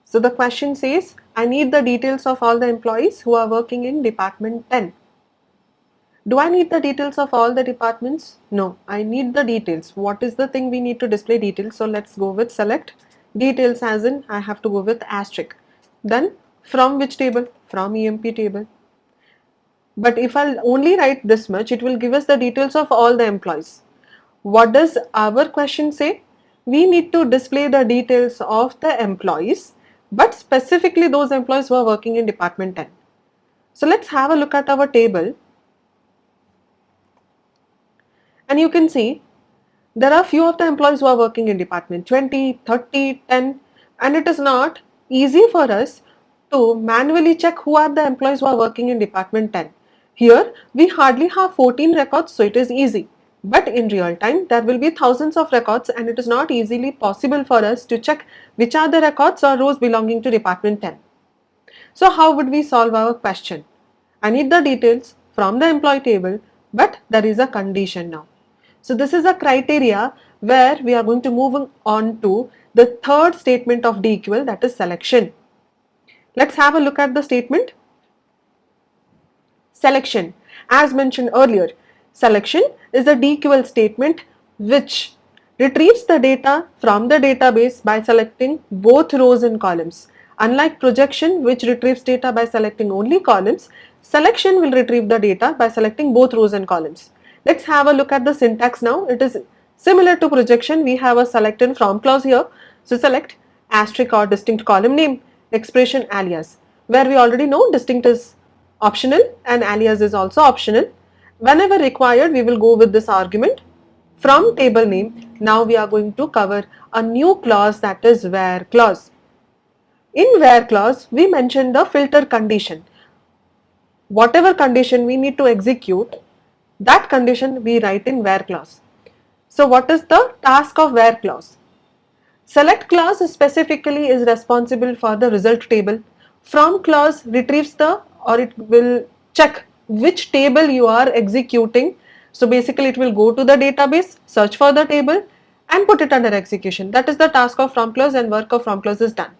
So the question says, I need the details of all the employees who are working in department 10. Do I need the details of all the departments? No, I need the details. What is the thing we need to display details? So let's go with select details, as in I have to go with asterisk. Then from which table? From EMP table. But if I'll only write this much, it will give us the details of all the employees. What does our question say? We need to display the details of the employees, but specifically those employees who are working in department 10. So let's have a look at our table. And you can see there are few of the employees who are working in department 20, 30, 10, and it is not easy for us to manually check who are the employees who are working in department 10. Here we hardly have 14 records, so it is easy. But in real time there will be thousands of records and it is not easily possible for us to check which are the records or rows belonging to department 10. So how would we solve our question? I need the details from the employee table, but there is a condition now. So this is a criteria where we are going to move on to the third statement of DQL, that is selection. Let's have a look at the statement. Selection. As mentioned earlier, selection is a DQL statement which retrieves the data from the database by selecting both rows and columns. Unlike projection, which retrieves data by selecting only columns, selection will retrieve the data by selecting both rows and columns. Let's have a look at the syntax now. It is similar to projection. We have a select and from clause here. So select asterisk or distinct column name, expression alias, where we already know distinct is optional and alias is also optional. Whenever required, we will go with this argument. From table name, now we are going to cover a new clause, that is where clause. In where clause, we mentioned the filter condition. Whatever condition we need to execute, that condition we write in where clause. So what is the task of where clause? Select clause specifically is responsible for the result table. From clause retrieves the, or it will check which table you are executing. So basically it will go to the database, search for the table and put it under execution. That is the task of from clause, and work of from clause is done.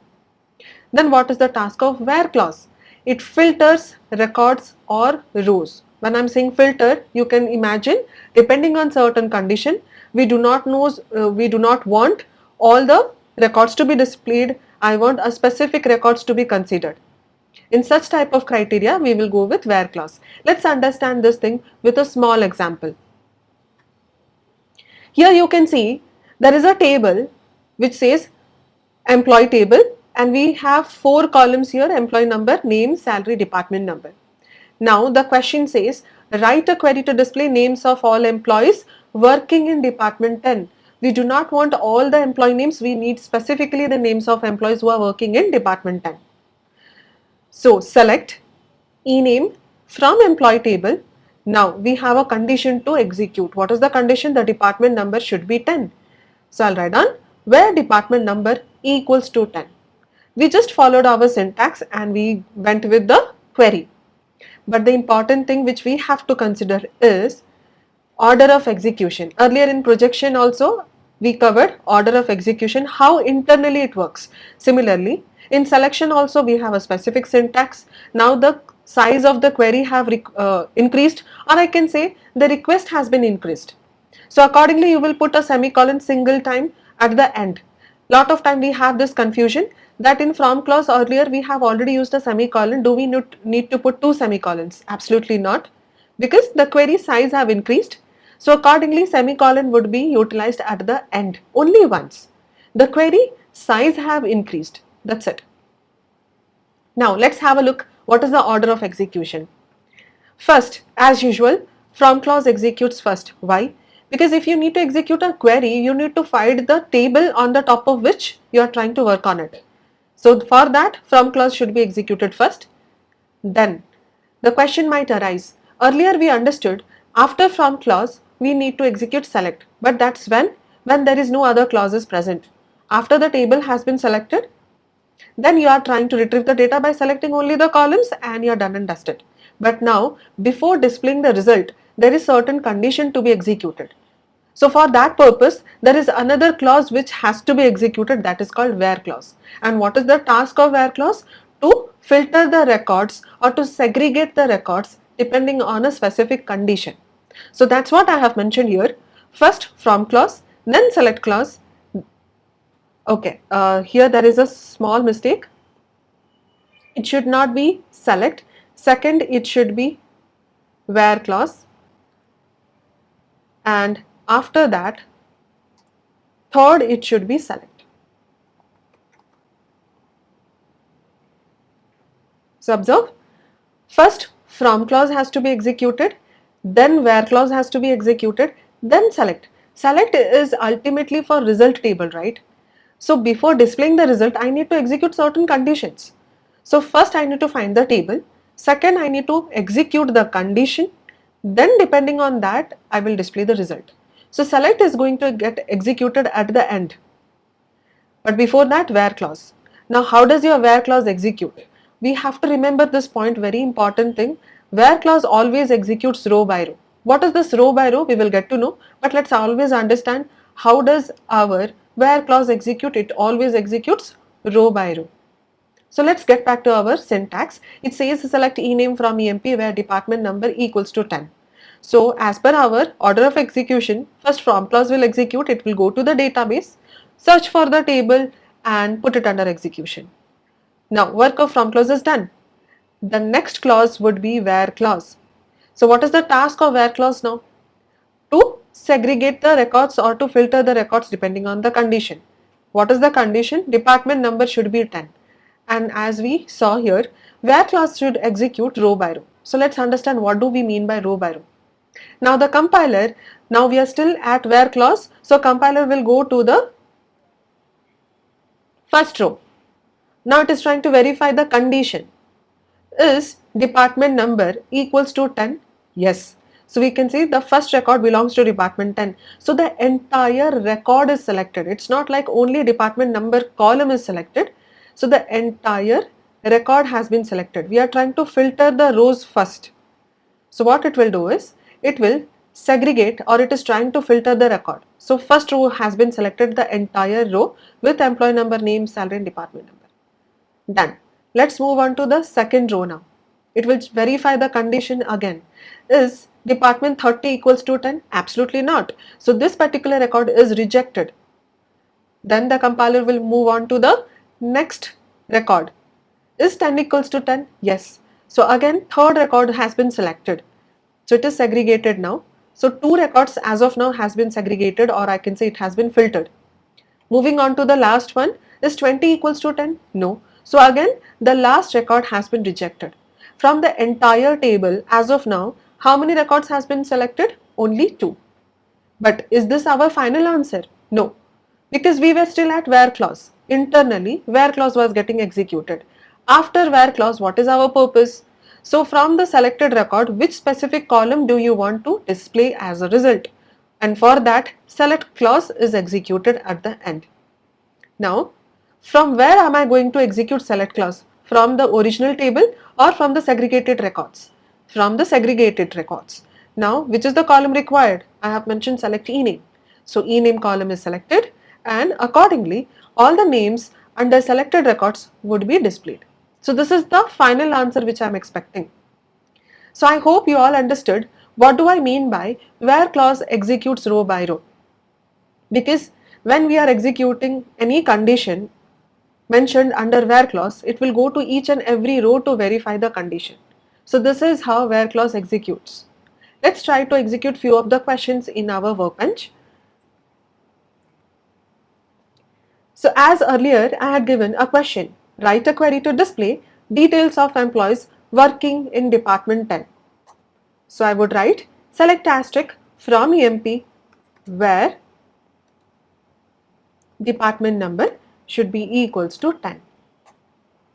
Then what is the task of where clause? It filters records or rows. When I'm saying filter, you can imagine depending on certain condition, we do not want all the records to be displayed. I want a specific records to be considered. In such type of criteria, we will go with where clause. Let's understand this thing with a small example. Here you can see there is a table which says employee table, and we have 4 columns here: employee number, name, salary, department number. Now the question says write a query to display names of all employees working in department 10. We do not want all the employee names, we need specifically the names of employees who are working in department 10. So select ename from employee table. Now we have a condition to execute. What is the condition? The department number should be 10. So I'll write on where department number equals to 10. We just followed our syntax and we went with the query. But the important thing which we have to consider is order of execution. Earlier in projection also we covered order of execution, how internally it works. Similarly, in selection also we have a specific syntax. Now the size of the query have increased, or I can say the request has been increased. So accordingly you will put a semicolon single time at the end. Lot of time we have this confusion that in from clause earlier we have already used a semicolon. Do we need to put 2 semicolons? Absolutely not, because the query size have increased. So accordingly semicolon would be utilized at the end only once. The query size have increased. That's it. Now let's have a look what is the order of execution. First, as usual, from clause executes first. Why? Because if you need to execute a query, you need to find the table on the top of which you are trying to work on it. So for that, from clause should be executed first. Then the question might arise. Earlier we understood after from clause we need to execute select, but that's when there is no other clauses present. After the table has been selected, then you are trying to retrieve the data by selecting only the columns and you are done and dusted. But now before displaying the result, there is certain condition to be executed. So for that purpose, there is another clause which has to be executed, that is called where clause. And what is the task of where clause? To filter the records or to segregate the records depending on a specific condition. So that's what I have mentioned here. First from clause, then select clause. Okay, here there is a small mistake. It should not be select. Second, it should be where clause. And after that, third, it should be select. So observe, first from clause has to be executed, then where clause has to be executed, then select. Select is ultimately for result table, right? So before displaying the result, I need to execute certain conditions. So first I need to find the table, second I need to execute the condition, then depending on that I will display the result. So select is going to get executed at the end, but before that where clause. Now how does your where clause execute? We have to remember this point, very important thing. Where clause always executes row by row. What is this row by row? We will get to know, but let's always understand how does our where clause execute. It always executes row by row. So let's get back to our syntax. It says select ename from EMP where department number equals to 10. So as per our order of execution, first from clause will execute, it will go to the database, search for the table and put it under execution. Now work of from clause is done. The next clause would be where clause. So what is the task of where clause now? To segregate the records or to filter the records depending on the condition. What is the condition? Department number should be 10. And as we saw here, where clause should execute row by row. So let's understand what do we mean by row by row. Now the compiler, now we are still at where clause. So compiler will go to the first row. Now it is trying to verify the condition. Is department number equals to 10? Yes. So we can see the first record belongs to department 10. So the entire record is selected. It's not like only department number column is selected. So the entire record has been selected. We are trying to filter the rows first. So what it will do is, it will segregate, or it is trying to filter the record. So first row has been selected, the entire row with employee number, name, salary and department number. Done. Let's move on to the second row now. It will verify the condition again. Is department 30 equals to 10? Absolutely not. So this particular record is rejected. Then the compiler will move on to the next record. Is 10 equals to 10? Yes. So again, third record has been selected. So it is segregated now. So two records as of now has been segregated, or I can say it has been filtered. Moving on to the last one, is 20 equals to 10? No. So again, the last record has been rejected. From the entire table as of now, how many records has been selected? Only 2. But is this our final answer? No. Because we were still at where clause. Internally, where clause was getting executed. After where clause, what is our purpose? So from the selected record, which specific column do you want to display as a result? And for that, select clause is executed at the end. Now, from where am I going to execute select clause? From the original table or from the segregated records? From the segregated records. Now, which is the column required? I have mentioned select ename. So, ename column is selected, and accordingly, all the names under selected records would be displayed. So, this is the final answer which I am expecting. So, I hope you all understood what do I mean by where clause executes row by row. Because when we are executing any condition mentioned under where clause, it will go to each and every row to verify the condition. So this is how where clause executes. Let's try to execute few of the questions in our workbench. So as earlier I had given a question, write a query to display details of employees working in department 10. So I would write select asterisk from EMP where department number should be equals to 10.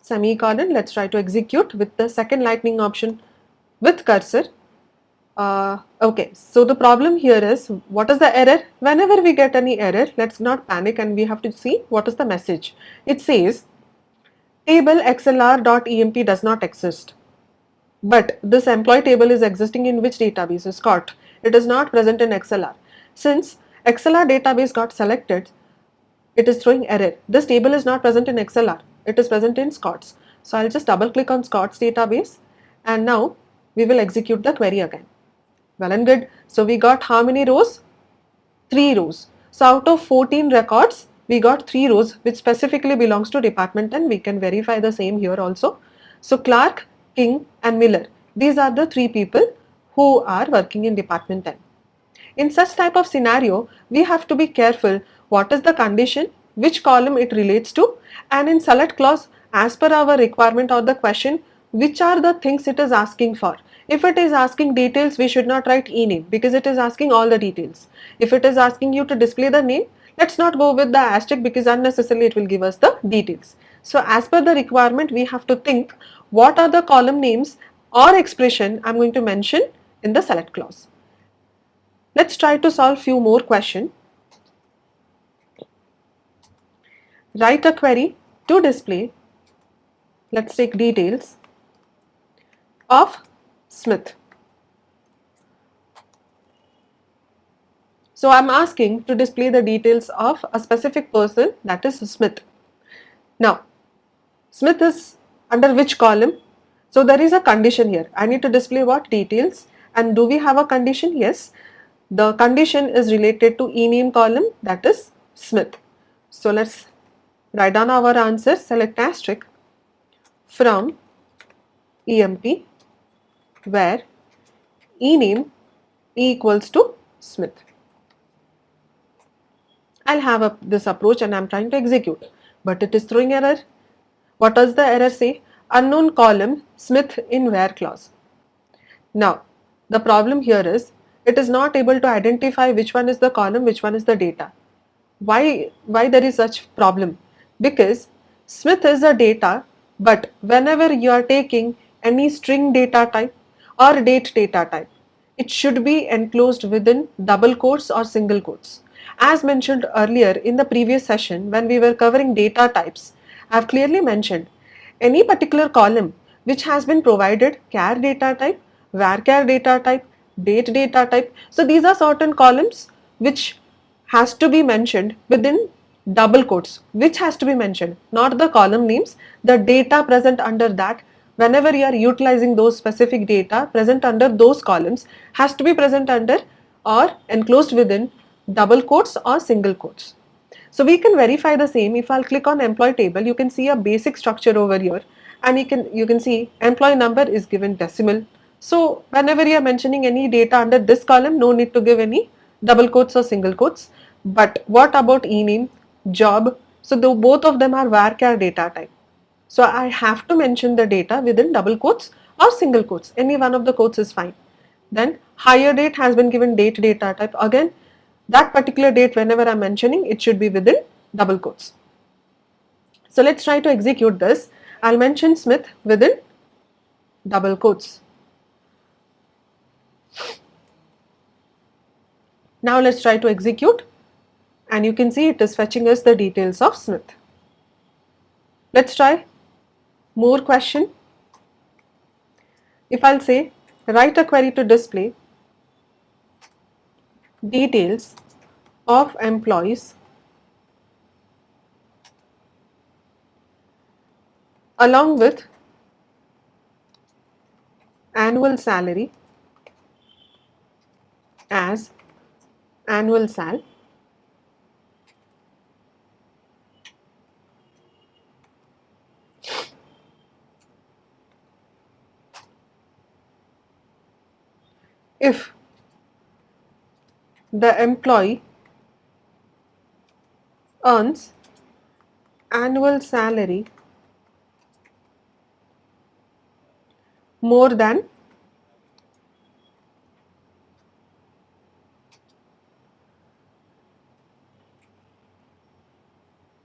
Semicolon, let's try to execute with the second lightning option with cursor. Okay, so the problem here is, what is the error? Whenever we get any error, let's not panic and we have to see what is the message. It says table ExcelR.emp does not exist. But this employee table is existing in which database? Scott. It is not present in ExcelR. Since ExcelR database got selected, it is throwing error. This table is not present in ExcelR. It is present in Scott's. So I'll just double click on Scott's database, and now we will execute the query again. Well and good. So we got how many rows? 3 rows. So out of 14 records, we got 3 rows which specifically belongs to department, and we can verify the same here also. So Clark, King and Miller, these are the 3 people who are working in department 10. In such type of scenario, we have to be careful what is the condition, which column it relates to, and in select clause, as per our requirement or the question, which are the things it is asking for. If it is asking details, we should not write ename because it is asking all the details. If it is asking you to display the name, let's not go with the asterisk because unnecessarily it will give us the details. So as per the requirement, we have to think what are the column names or expression I am going to mention in the select clause. Let's try to solve few more questions. Write a query to display, let's take details of Smith. So I'm asking to display the details of a specific person, that is Smith. Now, Smith is under which column? So there is a condition here. I need to display what? Details. And do we have a condition? Yes. The condition is related to ename column, that is Smith. So let's write down our answer. Select asterisk from EMP where ename equals to Smith. I'll have this approach and I'm trying to execute, but it is throwing error. What does the error say? Unknown column Smith in where clause. Now, the problem here is it is not able to identify which one is the column, which one is the data. Why there is such problem? Because Smith is a data, but whenever you are taking any string data type or date data type, it should be enclosed within double quotes or single quotes. As mentioned earlier in the previous session when we were covering data types, I have clearly mentioned any particular column which has been provided char data type, varchar data type, date data type. So these are certain columns which has to be mentioned within double quotes. Which has to be mentioned? Not the column names, the data present under that whenever you are utilizing those specific data present under those columns has to be present under or enclosed within double quotes or single quotes. So we can verify the same. If I'll click on employee table, you can see a basic structure over here, and you can see employee number is given decimal. So whenever you are mentioning any data under this column, no need to give any double quotes or single quotes. But what about e-name, job? So both of them are varchar data type. So I have to mention the data within double quotes or single quotes. Any one of the quotes is fine. Then hire date has been given date data type. Again, that particular date whenever I'm mentioning, it should be within double quotes. So let's try to execute this. I'll mention Smith within double quotes. Now let's try to execute, and you can see it is fetching us the details of Smith. Let's try more question. If I'll say write a query to display details of employees along with annual salary as annual sal, if the employee earns annual salary more than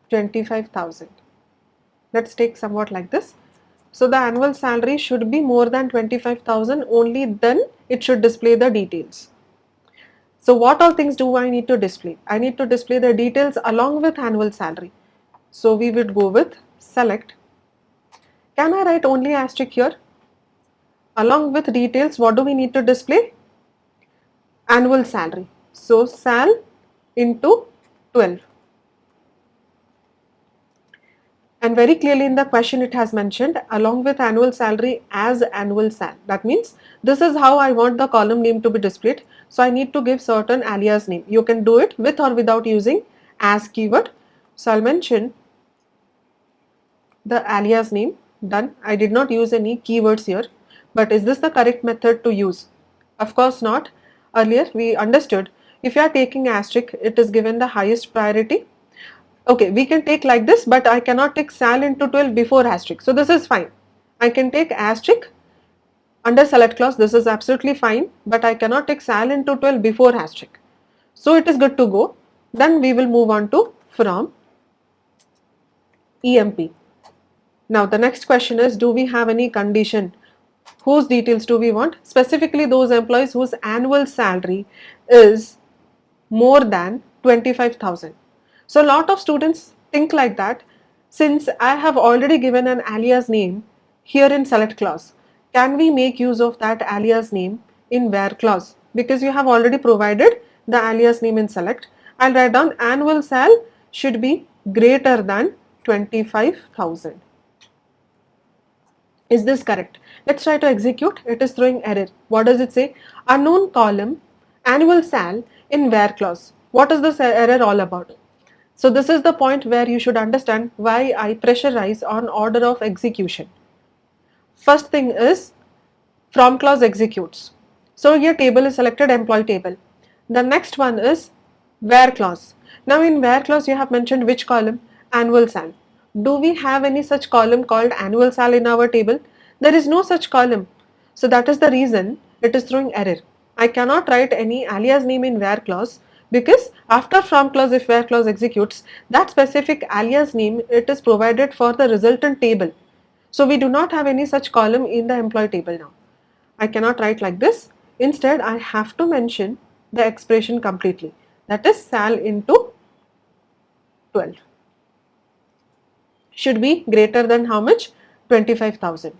25,000. Let's take somewhat like this. So the annual salary should be more than 25,000, only then it should display the details. So what all things do I need to display? I need to display the details along with annual salary. So we would go with select. Can I write only asterisk here? Along with details, what do we need to display? Annual salary. So sal into 12. And very clearly in the question it has mentioned along with annual salary as annual sal. That means this is how I want the column name to be displayed. So I need to give certain alias name. You can do it with or without using as keyword. So I'll mention the alias name. Done. I did not use any keywords here. But is this the correct method to use? Of course not. Earlier we understood if you are taking asterisk, it is given the highest priority. Okay, we can take like this, but I cannot take sal into 12 before asterisk. So this is fine. I can take asterisk under select clause. This is absolutely fine, but I cannot take sal into 12 before asterisk. So it is good to go. Then we will move on to from EMP. Now the next question is, do we have any condition? Whose details do we want? Specifically those employees whose annual salary is more than 25,000. So a lot of students think like that, since I have already given an alias name here in select clause, can we make use of that alias name in where clause? Because you have already provided the alias name in select. I'll write down annual sal should be greater than 25,000. Is this correct? Let's try to execute. It is throwing error. What does it say? Unknown column annual sal in where clause. What is this error all about? So this is the point where you should understand why I pressurize on order of execution. First thing is from clause executes. So your table is selected employee table. The next one is where clause. Now in where clause you have mentioned which column? Annual sal. Do we have any such column called annual sal in our table? There is no such column. So that is the reason it is throwing error. I cannot write any alias name in where clause, because after from clause, if where clause executes, that specific alias name, it is provided for the resultant table. So we do not have any such column in the employee table now. I cannot write like this. Instead, I have to mention the expression completely. That is sal into 12. Should be greater than how much? 25,000.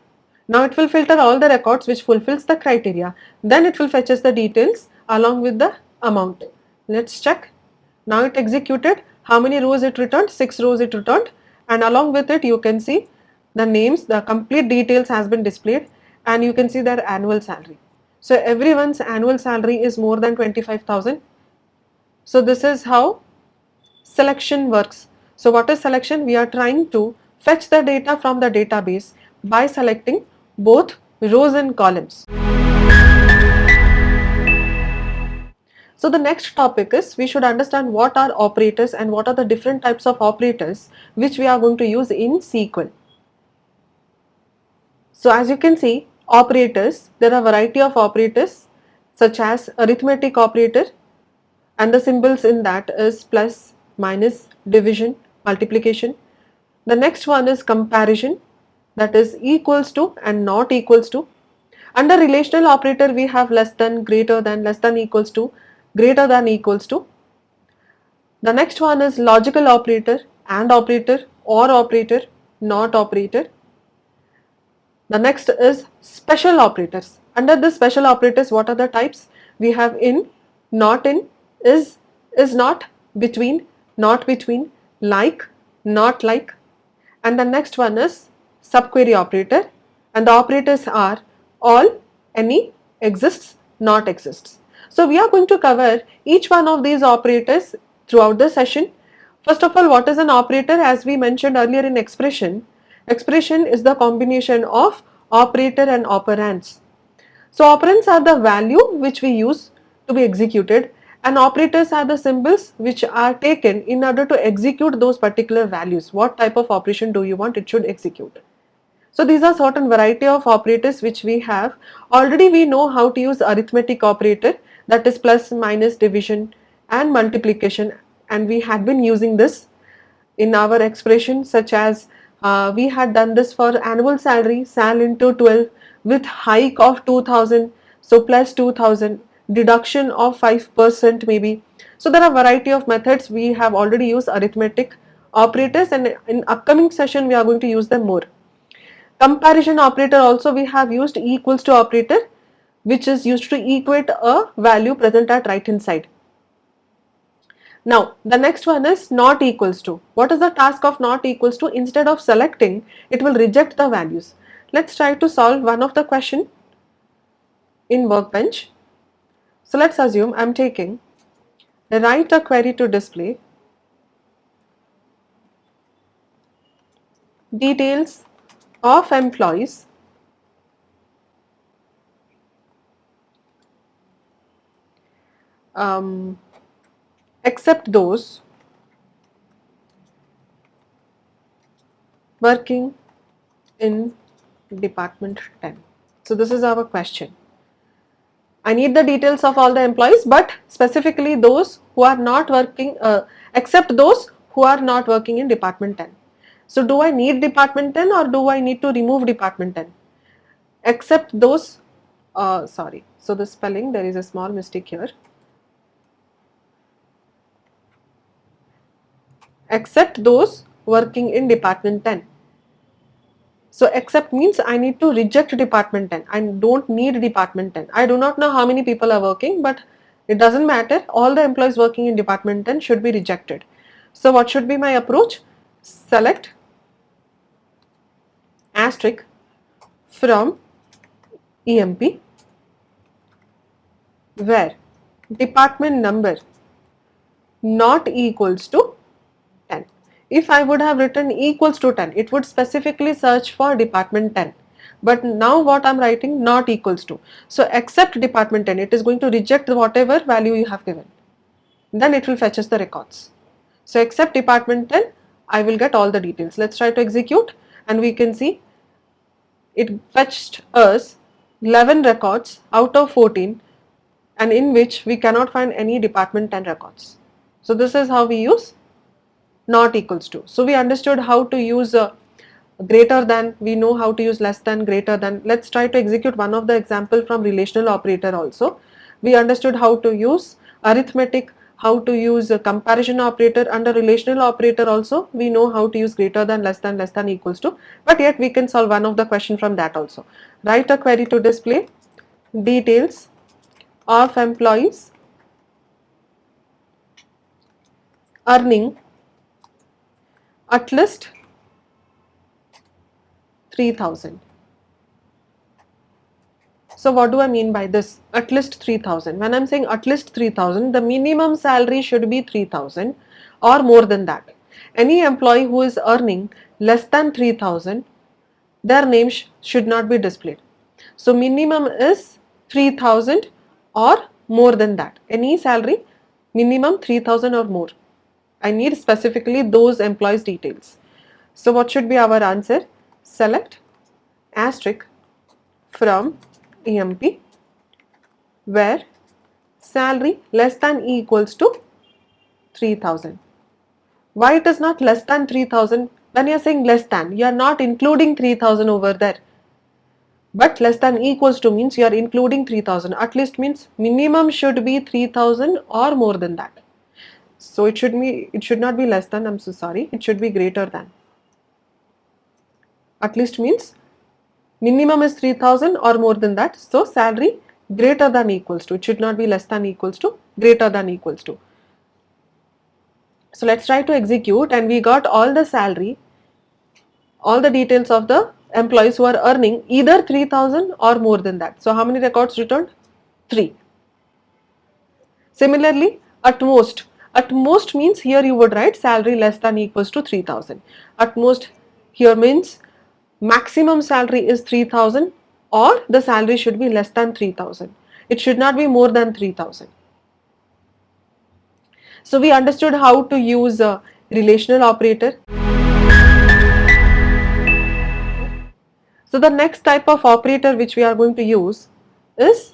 Now it will filter all the records which fulfills the criteria. Then it will fetches the details along with the amount. Let's check. Now it executed. How many rows it returned? 6 rows it returned, and along with it you can see the names, the complete details has been displayed, and you can see their annual salary. So everyone's annual salary is more than 25,000. So this is how selection works. So what is selection? We are trying to fetch the data from the database by selecting both rows and columns. So the next topic is we should understand what are operators and what are the different types of operators which we are going to use in SQL. So as you can see, operators, there are a variety of operators such as arithmetic operator, and the symbols in that is plus, minus, division, multiplication. The next one is comparison, that is equals to and not equals to. Under relational operator we have less than, greater than, less than equals to, greater than equals to. The next one is logical operator, and operator, or operator, not operator. The next is special operators. Under the special operators, what are the types? We have in, not in, is not, between, not between, like, not like. And the next one is subquery operator, and the operators are all, any, exists, not exists. So we are going to cover each one of these operators throughout the session. First of all, what is an operator? As we mentioned earlier in expression, expression is the combination of operator and operands. So operands are the value which we use to be executed, and operators are the symbols which are taken in order to execute those particular values. What type of operation do you want it should execute? So these are certain variety of operators which we have. Already we know how to use arithmetic operator, that is plus, minus, division and multiplication, and we had been using this in our expression, such as we had done this for annual salary, sal into 12 with hike of 2000, so plus 2000, deduction of 5% maybe. So there are variety of methods. We have already used arithmetic operators, and in upcoming session we are going to use them more. Comparison operator also we have used equals to operator, which is used to equate a value present at right hand side. Now the next one is not equals to. What is the task of not equals to? Instead of selecting, it will reject the values. Let's try to solve one of the question in Workbench. So let's assume I'm taking write a query to display details of employees except those working in department 10. So this is our question. I need the details of all the employees, but specifically those who are not working, except those who are not working in department 10. So do I need department 10 or do I need to remove department 10? Except those, sorry, so the spelling, there is a small mistake here. Except those working in department 10. So except means I need to reject department 10. I don't need department 10. I do not know how many people are working, but it doesn't matter. All the employees working in department 10 should be rejected. So what should be my approach? Select asterisk from EMP where department number not equals to 10. If I would have written equals to 10, it would specifically search for department 10. But now what I'm writing, not equals to. So except department 10, it is going to reject whatever value you have given. Then it will fetch us the records. So except department 10, I will get all the details. Let's try to execute, and we can see it fetched us 11 records out of 14, and in which we cannot find any department 10 records. So this is how we use not equals to. So we understood how to use greater than, we know how to use less than, greater than. Let's try to execute one of the example from relational operator also. We understood how to use arithmetic, how to use a comparison operator. Under relational operator also we know how to use greater than, less than, equals to, but yet we can solve one of the question from that also. Write a query to display details of employees earning at least 3,000. So what do I mean by this? At least 3,000. When I'm saying at least 3,000, the minimum salary should be 3,000 or more than that. Any employee who is earning less than 3,000, their name should not be displayed. So minimum is 3,000 or more than that. Any salary, minimum 3,000 or more. I need specifically those employees' details. So what should be our answer? Select asterisk from EMP where salary less than equals to 3,000. Why it is not less than 3,000? When you are saying less than, you are not including 3,000 over there. But less than equals to means you are including 3,000. At least means minimum should be 3,000 or more than that. So it should not be less than, I'm so sorry, it should be greater than. At least means minimum is 3,000 or more than that. So salary greater than equals to, it should not be less than equals to, greater than equals to. So let's try to execute, and we got all the salary, all the details of the employees who are earning either 3,000 or more than that. So how many records returned? 3. Similarly, at most means here you would write salary less than equals to 3,000. At most here means maximum salary is 3,000 or the salary should be less than 3,000. It should not be more than 3,000. So we understood how to use a relational operator. So the next type of operator which we are going to use is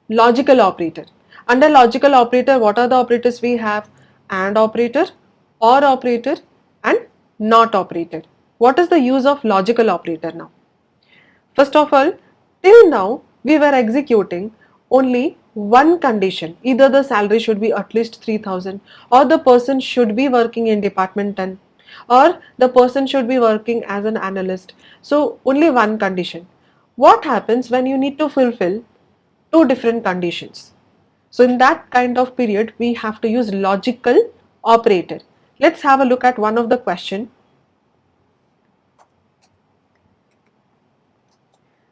logical operator. Under logical operator, what are the operators we have? AND operator, OR operator and NOT operator. What is the use of logical operator now? First of all, till now we were executing only one condition. Either the salary should be at least 3,000 or the person should be working in department 10 or the person should be working as an analyst. So only one condition. What happens when you need to fulfill two different conditions? So in that kind of period, we have to use logical operator. Let's have a look at one of the question.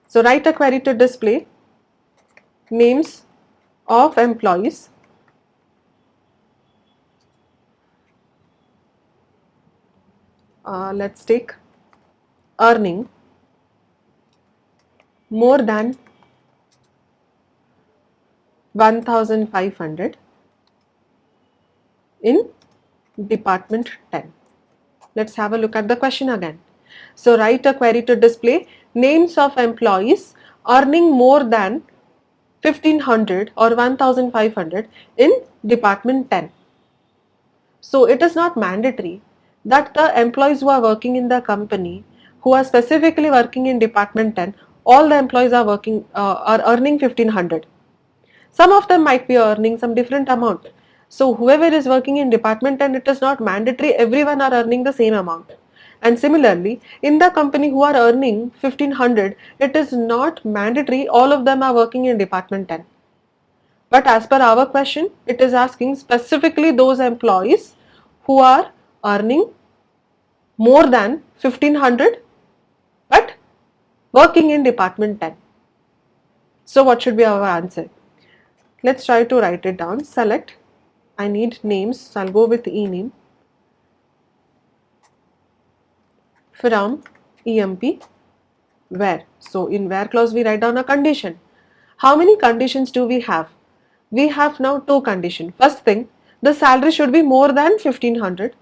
So write a query to display names of employees let's take earning more than 1,500 in department 10. Let's have a look at the question again. So write a query to display names of employees earning more than 1,500 or 1,500 in department 10. So it is not mandatory that the employees who are working in the company who are specifically working in department 10, all the employees are earning 1,500. Some of them might be earning some different amount. So whoever is working in department 10, it is not mandatory everyone are earning the same amount. And similarly, in the company who are earning 1,500, it is not mandatory all of them are working in department 10. But as per our question, it is asking specifically those employees who are earning more than 1,500 but working in department 10. So what should be our answer? Let's try to write it down. Select, I need names, so I'll go with ename from EMP where. So in where clause we write down a condition. How many conditions do we have? We have now two conditions. First thing, the salary should be more than 1,500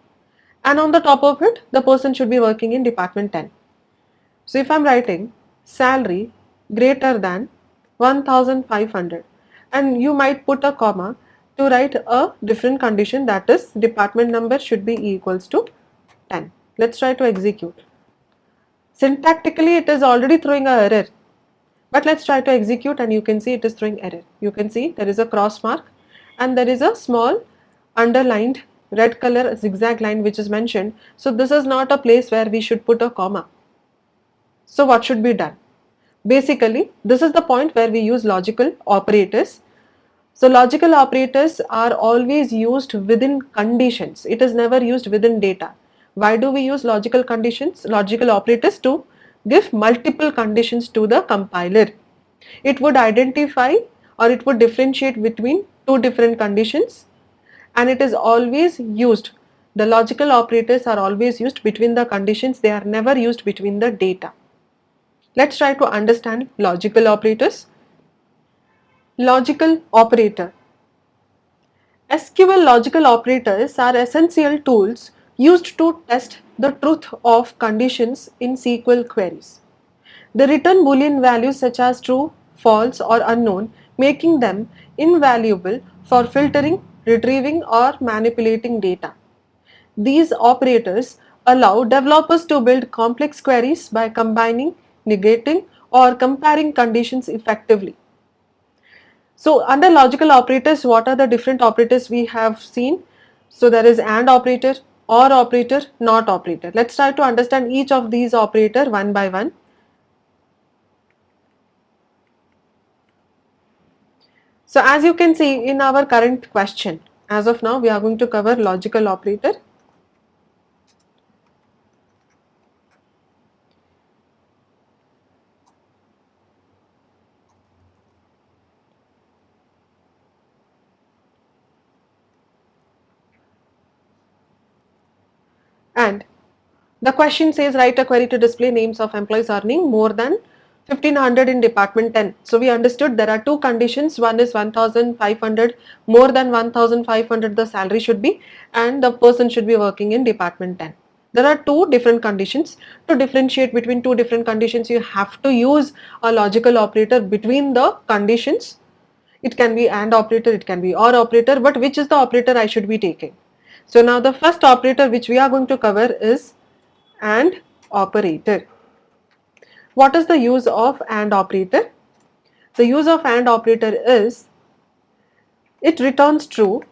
and on the top of it, the person should be working in department 10. So if I'm writing salary greater than 1,500 and you might put a comma to write a different condition, that is department number should be equals to 10. Let's try to execute. Syntactically it is already throwing an error, but let's try to execute and you can see it is throwing error. You can see there is a cross mark and there is a small underlined red color zigzag line which is mentioned. So this is not a place where we should put a comma. So what should be done? Basically, this is the point where we use logical operators. So logical operators are always used within conditions. It is never used within data. Why do we use logical conditions, logical operators? To give multiple conditions to the compiler. It would identify or it would differentiate between two different conditions, and it is always used. The logical operators are always used between the conditions, they are never used between the data. Let's try to understand logical operators. Logical operator. SQL logical operators are essential tools used to test the truth of conditions in SQL queries. They return Boolean values such as true, false or unknown, making them invaluable for filtering, retrieving or manipulating data. These operators allow developers to build complex queries by combining, negating or comparing conditions effectively. So under logical operators, what are the different operators we have seen? So there is AND operator, OR operator, NOT operator. Let's try to understand each of these operator one by one. So as you can see in our current question, as of now we are going to cover logical operator. And the question says write a query to display names of employees earning more than 1500 in department 10. So we understood there are two conditions. One is 1500, more than 1500 the salary should be, and the person should be working in department 10. There are two different conditions. To differentiate between two different conditions, you have to use a logical operator between the conditions. It can be AND operator, it can be OR operator, but which is the operator I should be taking? So now the first operator which we are going to cover is AND operator. What is the use of AND operator? The use of AND operator is it returns true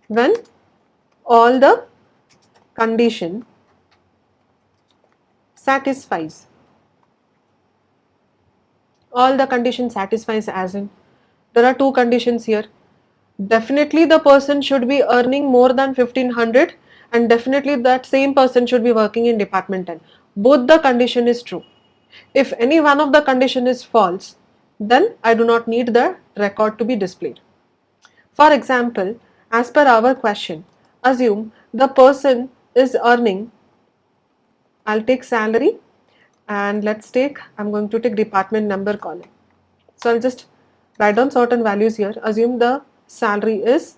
when all the condition satisfies. All the condition satisfies, as in there are two conditions here. Definitely the person should be earning more than 1500 and definitely that same person should be working in department 10. Both the condition is true. If any one of the condition is false, then I do not need the record to be displayed. For example, as per our question, assume the person is earning, I'll take salary and I'm going to take department number column. So I'll just write down certain values here. Assume the salary is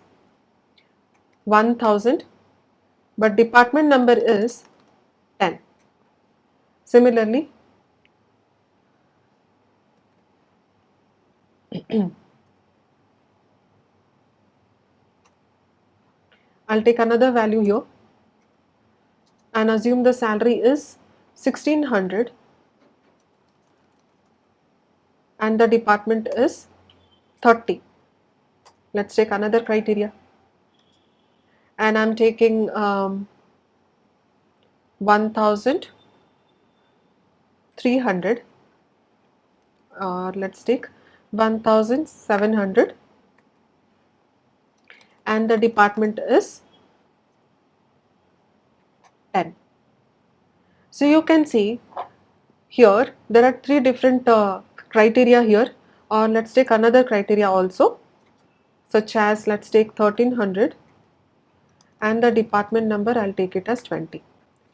1000 but department number is 10. Similarly, I'll take another value here and assume the salary is 1600 and the department is 30. Let's take another criteria and I'm taking 1300 or let's take 1700 and the department is 10. So you can see here there are three different criteria here, or let's take another criteria also, such as let's take 1300 and the department number I'll take it as 20.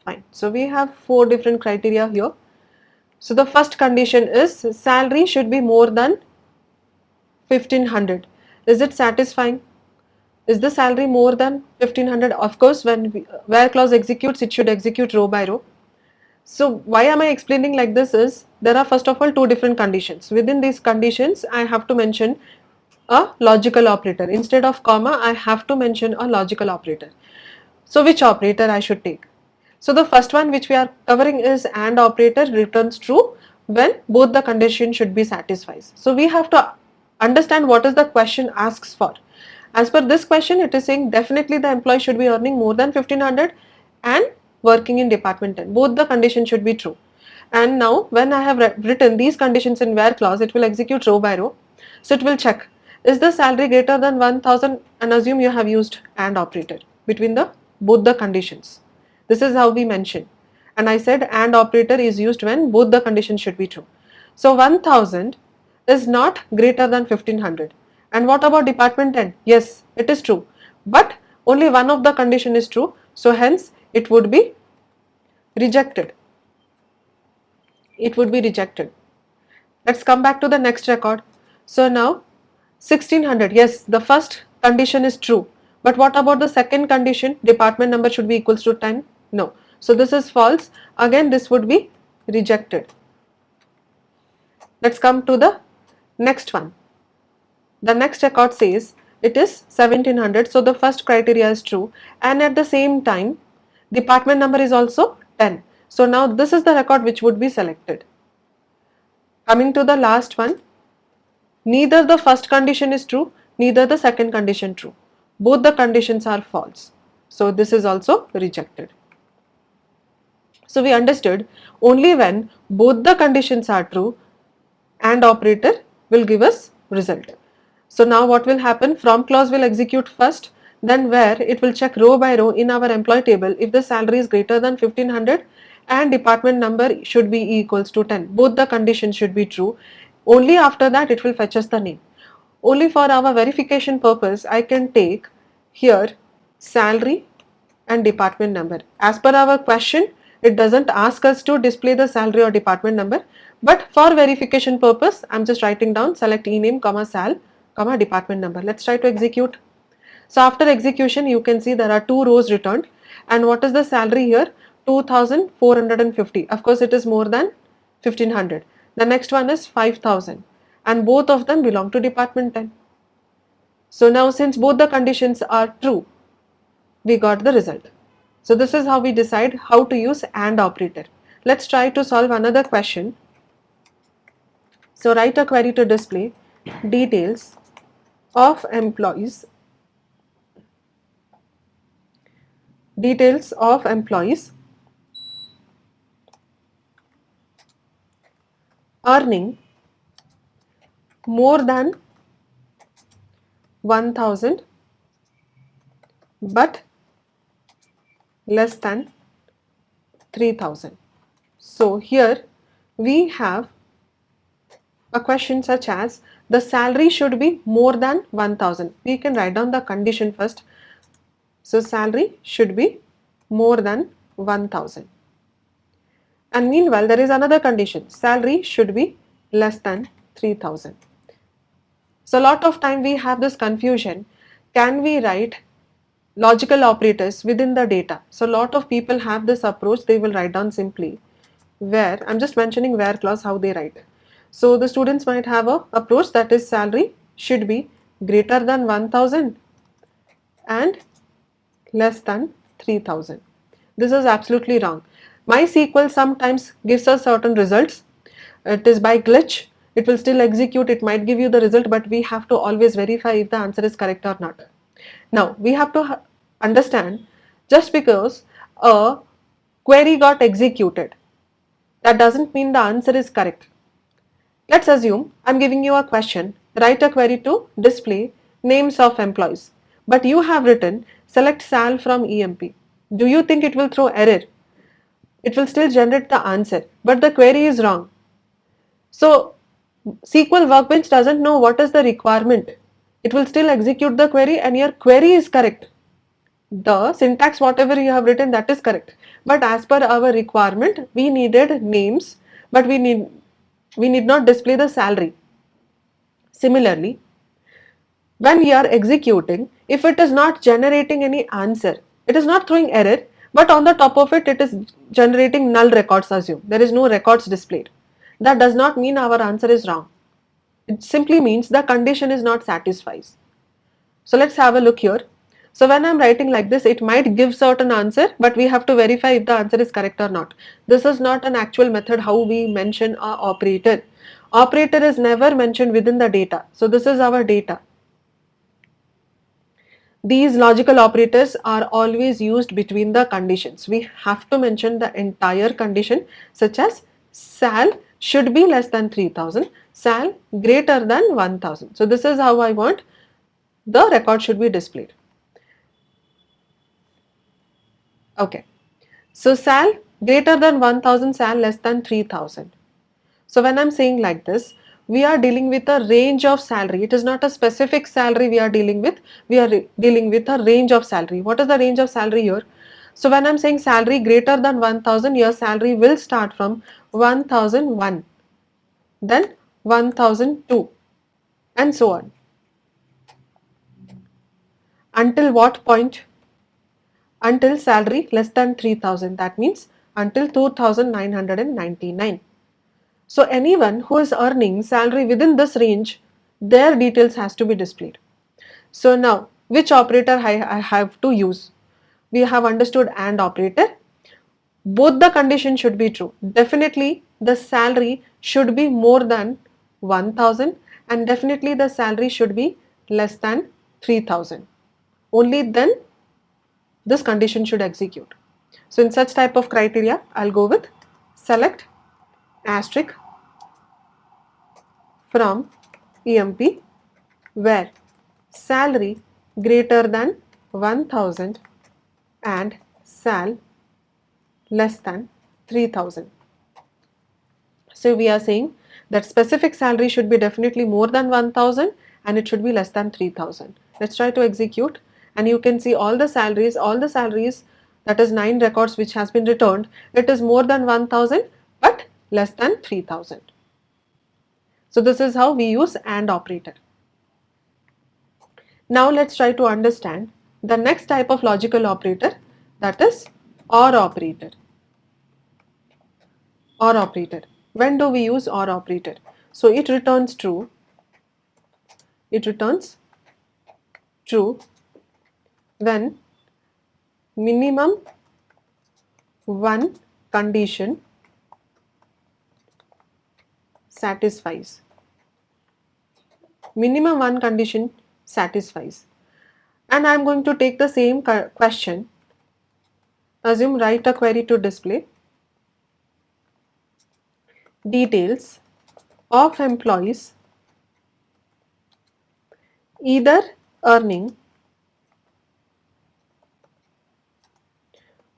Fine. So we have four different criteria here. So the first condition is salary should be more than 1500. Is it satisfying? Is the salary more than 1500? Of course, when where clause executes, it should execute row by row. So why am I explaining like this is, there are first of all two different conditions. Within these conditions, I have to mention a logical operator. Instead of comma, I have to mention a logical operator. So which operator I should take? So the first one which we are covering is AND operator, returns true when both the conditions should be satisfied. So we have to understand what is the question asks for. As per this question, it is saying definitely the employee should be earning more than 1500 and working in department 10. Both the conditions should be true. And now when I have written these conditions in where clause, it will execute row by row. So it will check, is the salary greater than 1000 and assume you have used AND operator between the both the conditions. This is how we mention, and I said AND operator is used when both the conditions should be true. So 1000 is not greater than 1500. And what about department 10? Yes, it is true, but only one of the condition is true, so hence it would be rejected. It would be rejected. Let's come back to the next record. So now 1600, yes, the first condition is true, but what about the second condition? Department number should be equals to 10. No, so this is false. Again, this would be rejected. Let's come to the next one. The next record says it is 1700, so the first criteria is true, and at the same time department number is also 10. So now this is the record which would be selected. Coming to the last one, neither the first condition is true, neither the second condition true. Both the conditions are false. So this is also rejected. So we understood only when both the conditions are true, AND operator will give us result. So now what will happen? From clause will execute first, then where it will check row by row in our employee table if the salary is greater than 1500 and department number should be equals to 10. Both the conditions should be true. Only after that it will fetch us the name. Only for our verification purpose I can take here salary and department number. As per our question, it doesn't ask us to display the salary or department number, but for verification purpose I'm just writing down select ename comma sal comma department number. Let's try to execute. So after execution you can see there are two rows returned, and what is the salary here? 2450. Of course it is more than 1500. The next one is 5000 and both of them belong to department 10. So now since both the conditions are true, we got the result. So this is how we decide how to use AND operator. Let's try to solve another question. So write a query to display details of employees earning more than 1000 but less than 3000. So here we have a question such as the salary should be more than 1000. We can write down the condition first. So salary should be more than 1000. And meanwhile there is another condition, salary should be less than 3000. So a lot of time we have this confusion, can we write logical operators within the data? So a lot of people have this approach, they will write down simply where, I'm just mentioning where clause how they write. So the students might have a approach that is salary should be greater than 1000 and less than 3000. This is absolutely wrong. MySQL sometimes gives us certain results. It is by glitch. It will still execute. It might give you the result, but we have to always verify if the answer is correct or not. Now we have to understand, just because a query got executed, that doesn't mean the answer is correct. Let's assume I'm giving you a question, write a query to display names of employees, but you have written select Sal from EMP. Do you think it will throw error? It will still generate the answer, but the query is wrong. So SQL Workbench doesn't know what is the requirement. It will still execute the query and your query is correct. The syntax whatever you have written, that is correct. But as per our requirement, we needed names, but we need not display the salary. Similarly, when we are executing, if it is not generating any answer, it is not throwing error, but on the top of it, it is generating null records, assume. There is no records displayed. That does not mean our answer is wrong. It simply means the condition is not satisfied. So let's have a look here. So when I'm writing like this, it might give certain answer, but we have to verify if the answer is correct or not. This is not an actual method how we mention our operator. Operator is never mentioned within the data. So this is our data. These logical operators are always used between the conditions. We have to mention the entire condition, such as Sal should be less than 3000, Sal greater than 1000. So this is how I want the record should be displayed. Okay. So sal greater than 1000, sal less than 3000. So when I'm saying like this, we are dealing with a range of salary. It is not a specific salary we are dealing with. We are dealing with a range of salary. What is the range of salary here? So when I'm saying salary greater than 1000, your salary will start from 1001, then 1002, and so on. Until what point? Until salary less than 3000. That means until 2999. So anyone who is earning salary within this range, their details has to be displayed. So now, which operator I have to use? We have understood AND operator. Both the conditions should be true. Definitely the salary should be more than 1000 and definitely the salary should be less than 3000. Only then this condition should execute. So in such type of criteria, I'll go with select asterisk from EMP where salary greater than 1000 and sal less than 3000. So we are saying that specific salary should be definitely more than 1000 and it should be less than 3000. Let's try to execute and you can see all the salaries, that is 9 records which has been returned. It is more than 1000 but less than 3000. So this is how we use AND operator. Now let's try to understand the next type of logical operator, that is OR operator. OR operator. When do we use OR operator? So it returns true. It returns true when minimum one condition satisfies. Minimum one condition satisfies. And I am going to take the same question. Assume write a query to display details of employees either earning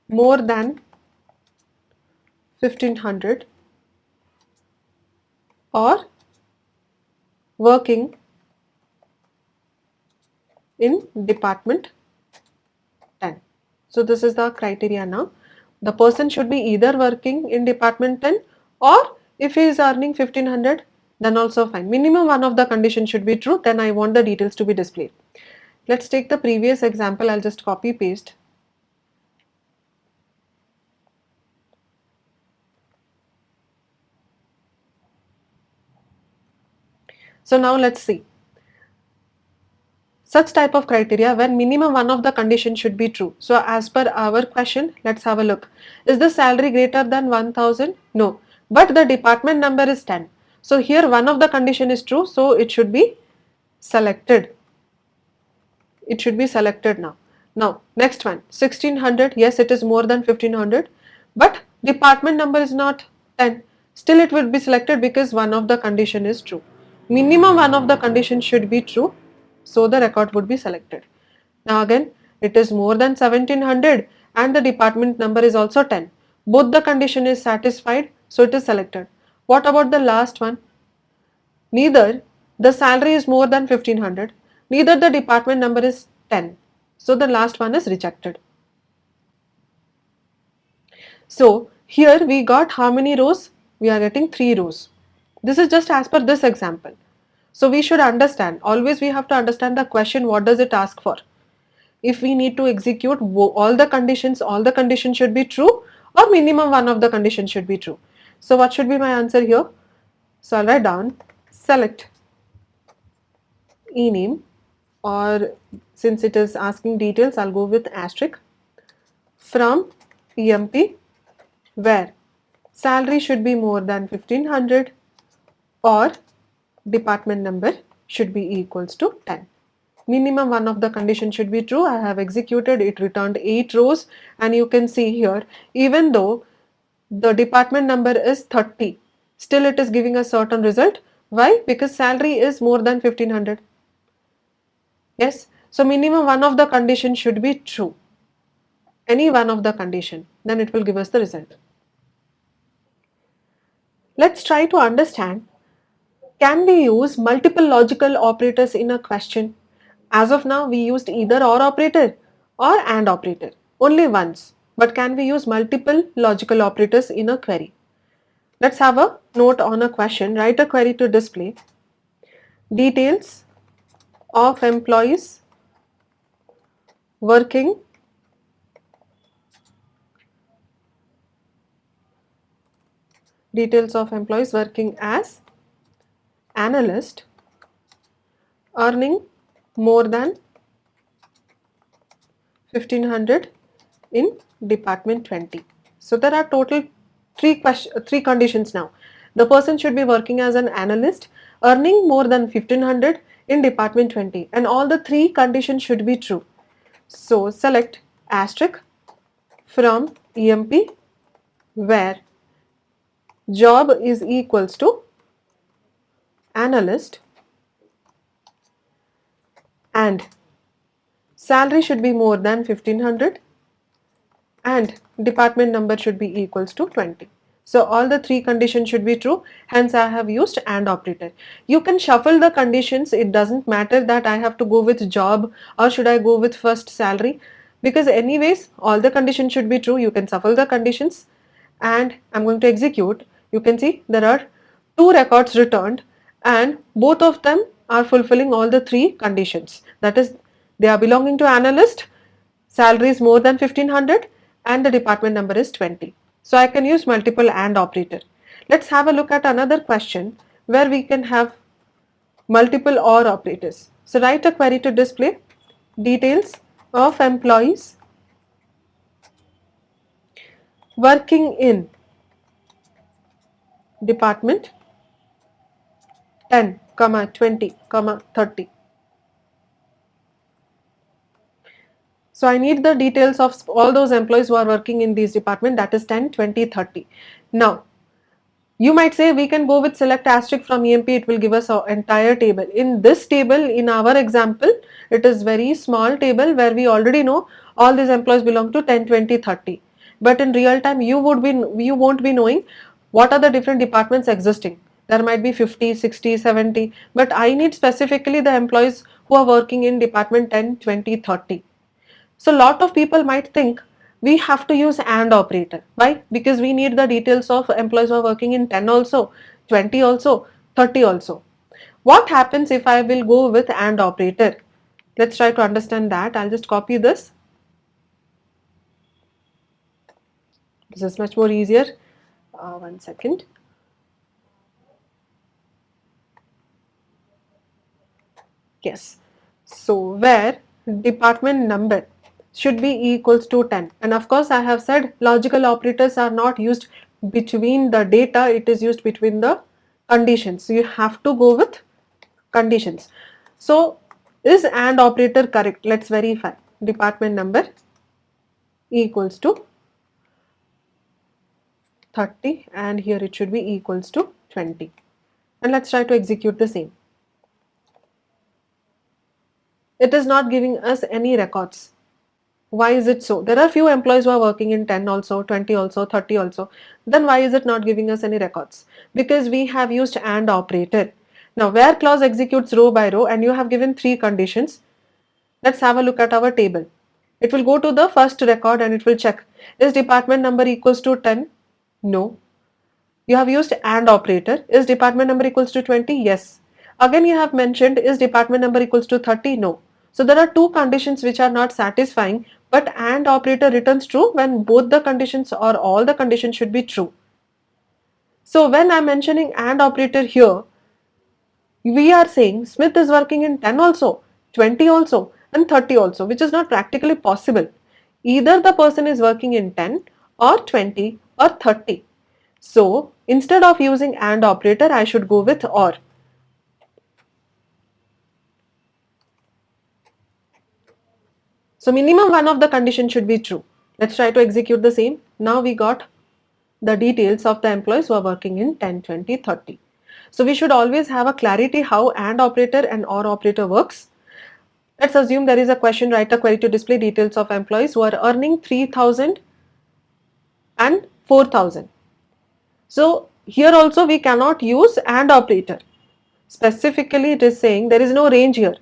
more than 1500 or working in department 10. So this is the criteria now. The person should be either working in department 10 or if he is earning 1500 then also fine. Minimum one of the conditions should be true, then I want the details to be displayed. Let's take the previous example. I'll just copy paste. So now let's see. Such type of criteria when minimum one of the conditions should be true. So as per our question, let's have a look. Is the salary greater than 1000? No. But the department number is 10. So here one of the condition is true. So it should be selected. It should be selected now. Now next one, 1600. Yes, it is more than 1500. But department number is not 10. Still it will be selected because one of the condition is true. Minimum one of the conditions should be true. So the record would be selected. Now again, it is more than 1700 and the department number is also 10. Both the condition is satisfied, so it is selected. What about the last one? Neither the salary is more than 1500, neither the department number is 10. So the last one is rejected. So here we got how many rows? We are getting 3 rows. This is just as per this example. So we should understand, always we have to understand the question, what does it ask for? If we need to execute all the conditions should be true or minimum one of the conditions should be true. So what should be my answer here? So I'll write down select ename, or since it is asking details, I'll go with asterisk from EMP where salary should be more than 1500 or department number should be equals to 10. Minimum one of the condition should be true. I have executed, it returned 8 rows and you can see here, even though the department number is 30, still it is giving a certain result. Why? Because salary is more than 1500. Yes. So minimum one of the conditions should be true. Any one of the condition, then it will give us the result. Let's try to understand, can we use multiple logical operators in a question? As of now, we used either or operator or and operator only once. But can we use multiple logical operators in a query? Let's have a note on a question. Write a query to display details of employees working as analyst earning more than 1500 in department 20. So there are total three conditions now. The person should be working as an analyst earning more than 1500 in department 20, and all the three conditions should be true. So select asterisk from EMP where job is equals to analyst and salary should be more than 1500 and department number should be equals to 20. So all the three conditions should be true, hence I have used AND operator. You can shuffle the conditions, it doesn't matter that I have to go with job or should I go with first salary, because anyways all the conditions should be true. You can shuffle the conditions and I'm going to execute. You can see there are two records returned and both of them are fulfilling all the three conditions. That is, they are belonging to analyst, salary is more than 1500 and the department number is 20. So I can use multiple AND operator. Let's have a look at another question where we can have multiple OR operators. So write a query to display details of employees working in department 10, 20, 30. So I need the details of all those employees who are working in this department, that is 10, 20, 30. Now, you might say we can go with select asterisk from EMP, it will give us our entire table. In this table, in our example, it is very small table where we already know all these employees belong to 10, 20, 30. But in real time, you won't be knowing what are the different departments existing. There might be 50, 60, 70, but I need specifically the employees who are working in department 10, 20, 30. So lot of people might think we have to use AND operator. Why? Because we need the details of employees who are working in 10 also, 20 also, 30 also. What happens if I will go with AND operator? Let's try to understand that. I'll just copy this. This is much more easier. One second. Yes. So where department number should be equals to 10, and of course I have said logical operators are not used between the data, it is used between the conditions. So you have to go with conditions. So is AND operator correct? Let's verify. Department number equals to 30 and here it should be equals to 20, and let's try to execute the same. It is not giving us any records. Why is it so? There are few employees who are working in 10 also, 20 also, 30 also. Then why is it not giving us any records? Because we have used AND operator. Now where clause executes row by row and you have given three conditions. Let's have a look at our table. It will go to the first record and it will check. Is department number equals to 10? No. You have used AND operator. Is department number equals to 20? Yes. Again you have mentioned, is department number equals to 30? No. So there are two conditions which are not satisfying, but AND operator returns true when both the conditions or all the conditions should be true. So when I am mentioning AND operator here, we are saying Smith is working in 10 also, 20 also and 30 also, which is not practically possible. Either the person is working in 10 or 20 or 30. So instead of using AND operator, I should go with OR. So minimum one of the conditions should be true. Let's try to execute the same. Now we got the details of the employees who are working in 10, 20, 30. So we should always have a clarity how AND operator and OR operator works. Let's assume there is a question, write a query to display details of employees who are earning 3,000 and 4,000. So here also we cannot use AND operator. Specifically it is saying there is no range here.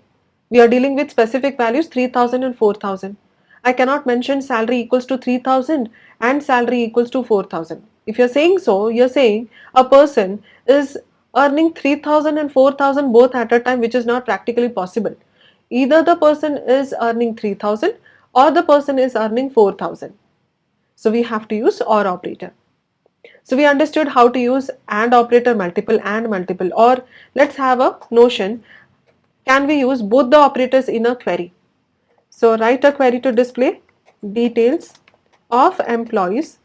We are dealing with specific values 3,000 and 4,000. I cannot mention salary equals to 3,000 and salary equals to 4,000. If you are saying so, you are saying a person is earning 3,000 and 4,000 both at a time, which is not practically possible. Either the person is earning 3,000 or the person is earning 4,000. So we have to use OR operator. So we understood how to use AND operator, multiple and multiple, or let's have a notion, can we use both the operators in a query? So write a query to display details of employees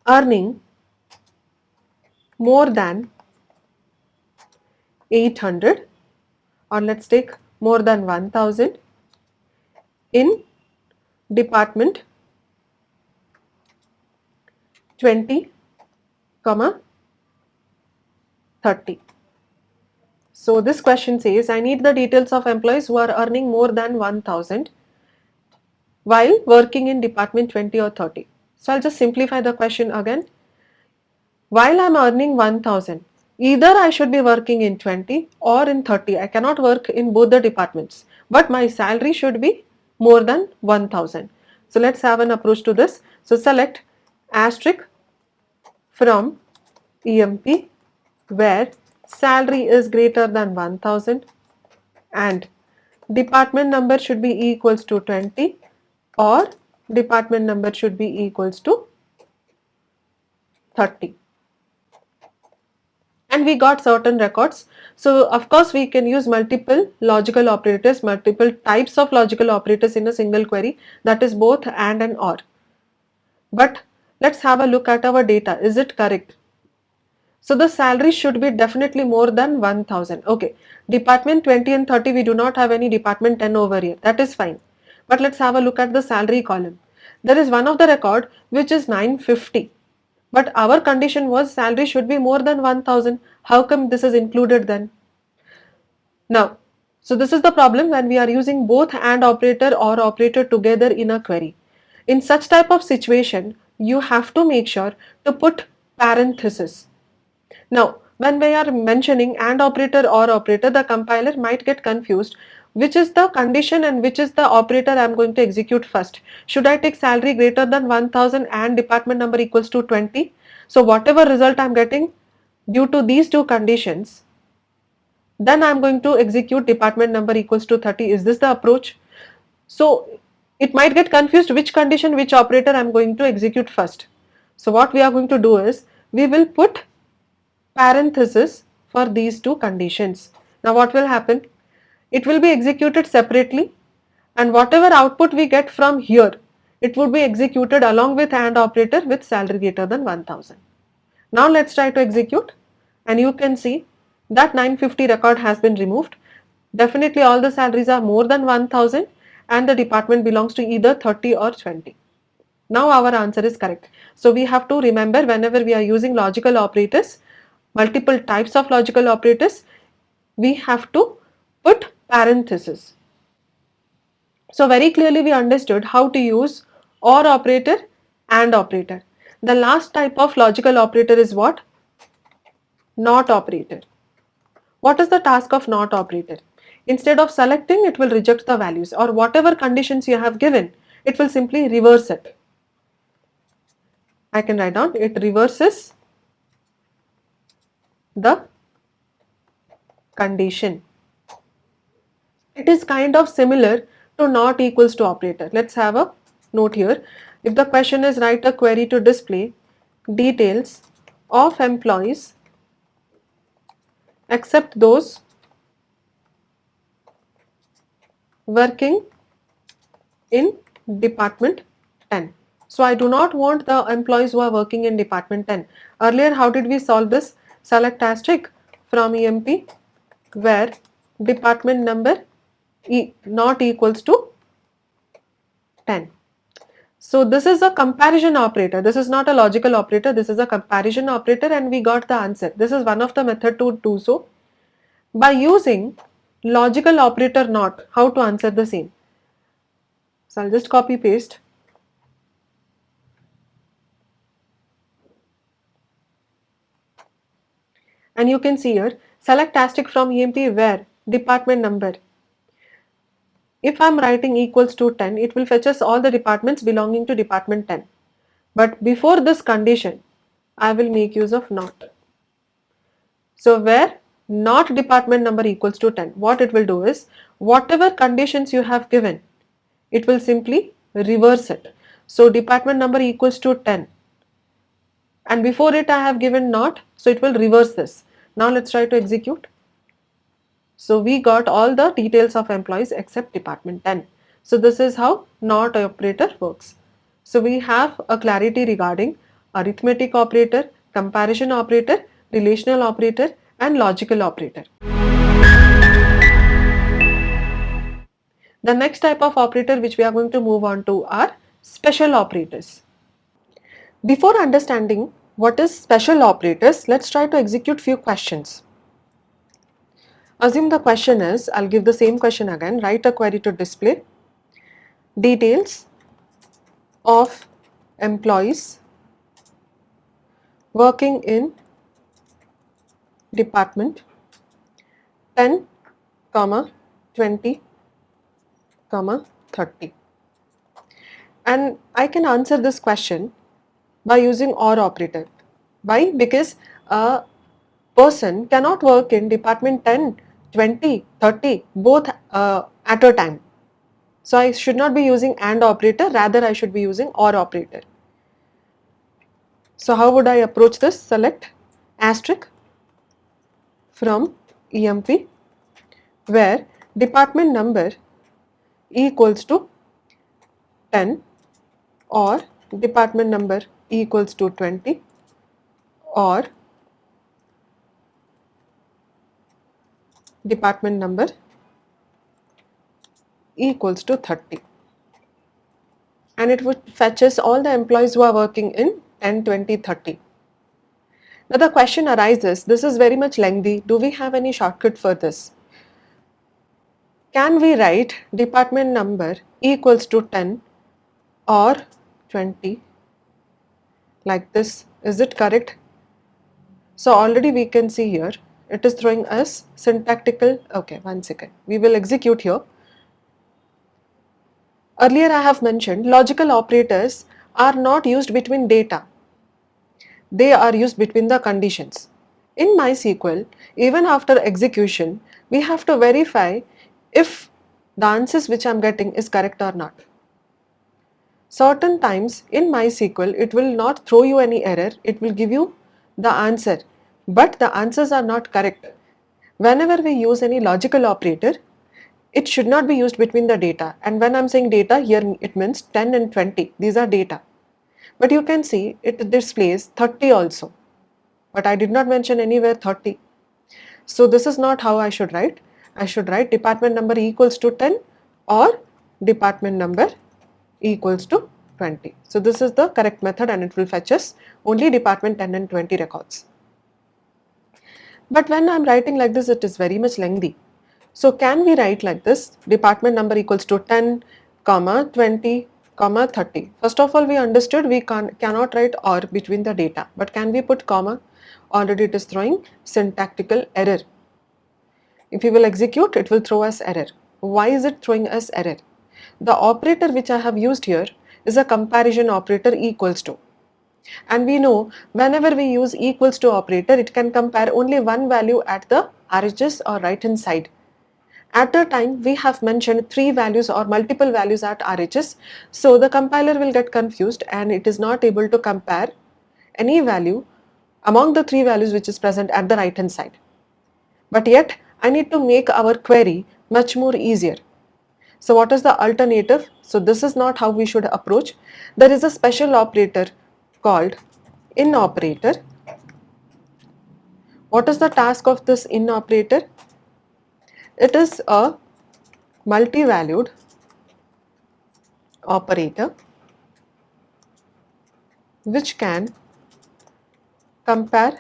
earning more than 800, or let's take more than 1,000 in department 20, 30. So this question says, I need the details of employees who are earning more than 1,000 while working in department 20 or 30. So I'll just simplify the question again. While I'm earning 1,000, either I should be working in 20 or in 30. I cannot work in both the departments, but my salary should be more than 1,000. So let's have an approach to this. So select asterisk from EMP where salary is greater than 1,000 and department number should be equals to 20 or department number should be equals to 30. And we got certain records. So of course we can use multiple logical operators, multiple types of logical operators in a single query, that is both AND and OR. But let's have a look at our data. Is it correct? So the salary should be definitely more than 1,000. Okay, department 20 and 30 we do not have any department 10 over here. That is fine. But let's have a look at the salary column. There is one of the record which is 950. But our condition was salary should be more than 1,000. How come this is included then? Now, so this is the problem when we are using both AND operator or operator together in a query. In such type of situation, you have to make sure to put parenthesis. Now, when we are mentioning AND operator or operator, the compiler might get confused. Which is the condition and which is the operator I am going to execute first? Should I take salary greater than 1,000 and department number equals to 20? So whatever result I am getting due to these two conditions, then I am going to execute department number equals to 30. Is this the approach? So it might get confused which condition, which operator I am going to execute first. So what we are going to do is, we will put parenthesis for these two conditions. Now what will happen? It will be executed separately and whatever output we get from here, it would be executed along with AND operator with salary greater than 1,000. Now let's try to execute and you can see that 950 record has been removed. Definitely all the salaries are more than 1,000 and the department belongs to either 30 or 20. Now our answer is correct. So we have to remember, whenever we are using logical operators, multiple types of logical operators, we have to put parenthesis. So very clearly we understood how to use OR operator and operator. The last type of logical operator is what? NOT operator. What is the task of NOT operator? Instead of selecting, it will reject the values, or whatever conditions you have given, it will simply reverse it. I can write down, it reverses the condition. It is kind of similar to not equals to operator. Let's have a note here. If the question is, write a query to display details of employees except those working in department 10. So I do not want the employees who are working in department 10. Earlier, how did we solve this? Select asterisk from EMP where department number not equals to 10. So this is a comparison operator. This is not a logical operator. This is a comparison operator and we got the answer. This is one of the method to do so. By using logical operator not, how to answer the same. So I'll just copy paste. And you can see here, select asterisk from EMP where department number. If I'm writing equals to 10, it will fetch us all the departments belonging to department 10. But before this condition, I will make use of not. So where not department number equals to 10, what it will do is, whatever conditions you have given, it will simply reverse it. So department number equals to 10 and before it I have given not, so it will reverse this. Now let's try to execute. So we got all the details of employees except department 10. So this is how not operator works. So we have a clarity regarding arithmetic operator, comparison operator, relational operator and logical operator. The next type of operator which we are going to move on to are special operators. Before understanding what is special operators, let's try to execute few questions. Assume the question is, I'll give the same question again, write a query to display details of employees working in department 10, 20, 30. And I can answer this question by using OR operator. Why? Because a person cannot work in department 10, 20, 30 both at a time. So I should not be using AND operator, rather I should be using OR operator. So how would I approach this? Select asterisk from EMP where department number equals to 10 or department number equals to 20 or department number equals to 30. And it would fetches all the employees who are working in 10, 20, 30. Now the question arises, this is very much lengthy. Do we have any shortcut for this? Can we write department number equals to 10 or 20 like this? Is it correct? So already we can see here, it is throwing us syntactical. Okay, one second. We will execute here. Earlier I have mentioned logical operators are not used between data. They are used between the conditions. In MySQL, even after execution, we have to verify if the answers which I am getting is correct or not. Certain times in MySQL, it will not throw you any error, it will give you the answer, but the answers are not correct. Whenever we use any logical operator, it should not be used between the data. And when I am saying data, here it means 10 and 20, these are data. But you can see it displays 30 also. But I did not mention anywhere 30. So this is not how I should write. I should write department number equals to 10 or department number equals to 20. So this is the correct method and it will fetch us only department 10 and 20 records. But when I am writing like this, it is very much lengthy. So can we write like this, department number equals to 10, 20, 30. First of all, we understood we cannot write OR between the data, but can we put comma? Already it is throwing syntactical error. If we will execute, it will throw us error. Why is it throwing us error? The operator which I have used here is a comparison operator equals to. And we know whenever we use equals to operator, it can compare only one value at the RHS or right hand side. At a time, we have mentioned 3 values or multiple values at RHS. So the compiler will get confused and it is not able to compare any value among the 3 values which is present at the right hand side. But yet, I need to make our query much more easier. So what is the alternative? So this is not how we should approach. There is a special operator called in operator. What is the task of this in operator? It is a multi-valued operator which can compare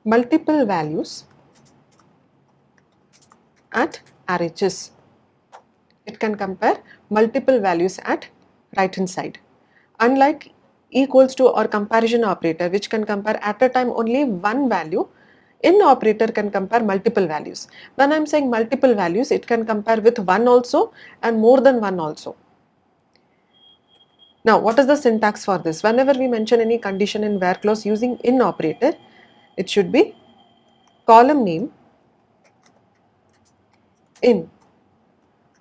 multiple values at RHS. It can compare multiple values at right hand side. Unlike equals to or comparison operator, which can compare at a time only one value, in operator can compare multiple values. When I am saying multiple values, it can compare with one also and more than one also. Now, what is the syntax for this? Whenever we mention any condition in where clause using in operator, it should be column name in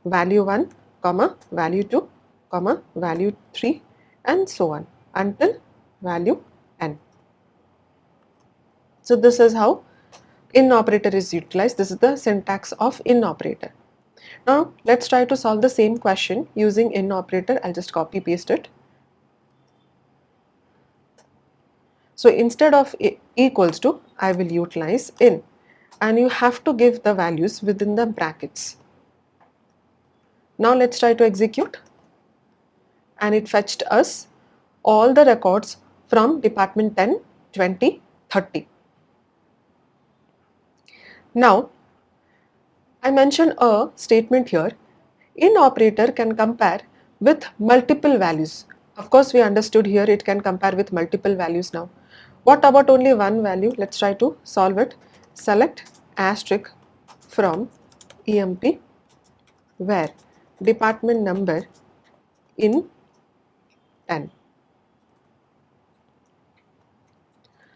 value 1, comma, value 2, comma, value 3 and so on until value n. So this is how in operator is utilized. This is the syntax of in operator. Now let's try to solve the same question using in operator. I'll just copy paste it. So instead of equals to, I will utilize in, and you have to give the values within the brackets. Now let's try to execute, and it fetched us all the records from department 10, 20, 30. Now I mentioned a statement here, in operator can compare with multiple values. Of course we understood here it can compare with multiple values now. What about only one value? Let's try to solve it. Select asterisk from EMP where department number in 10.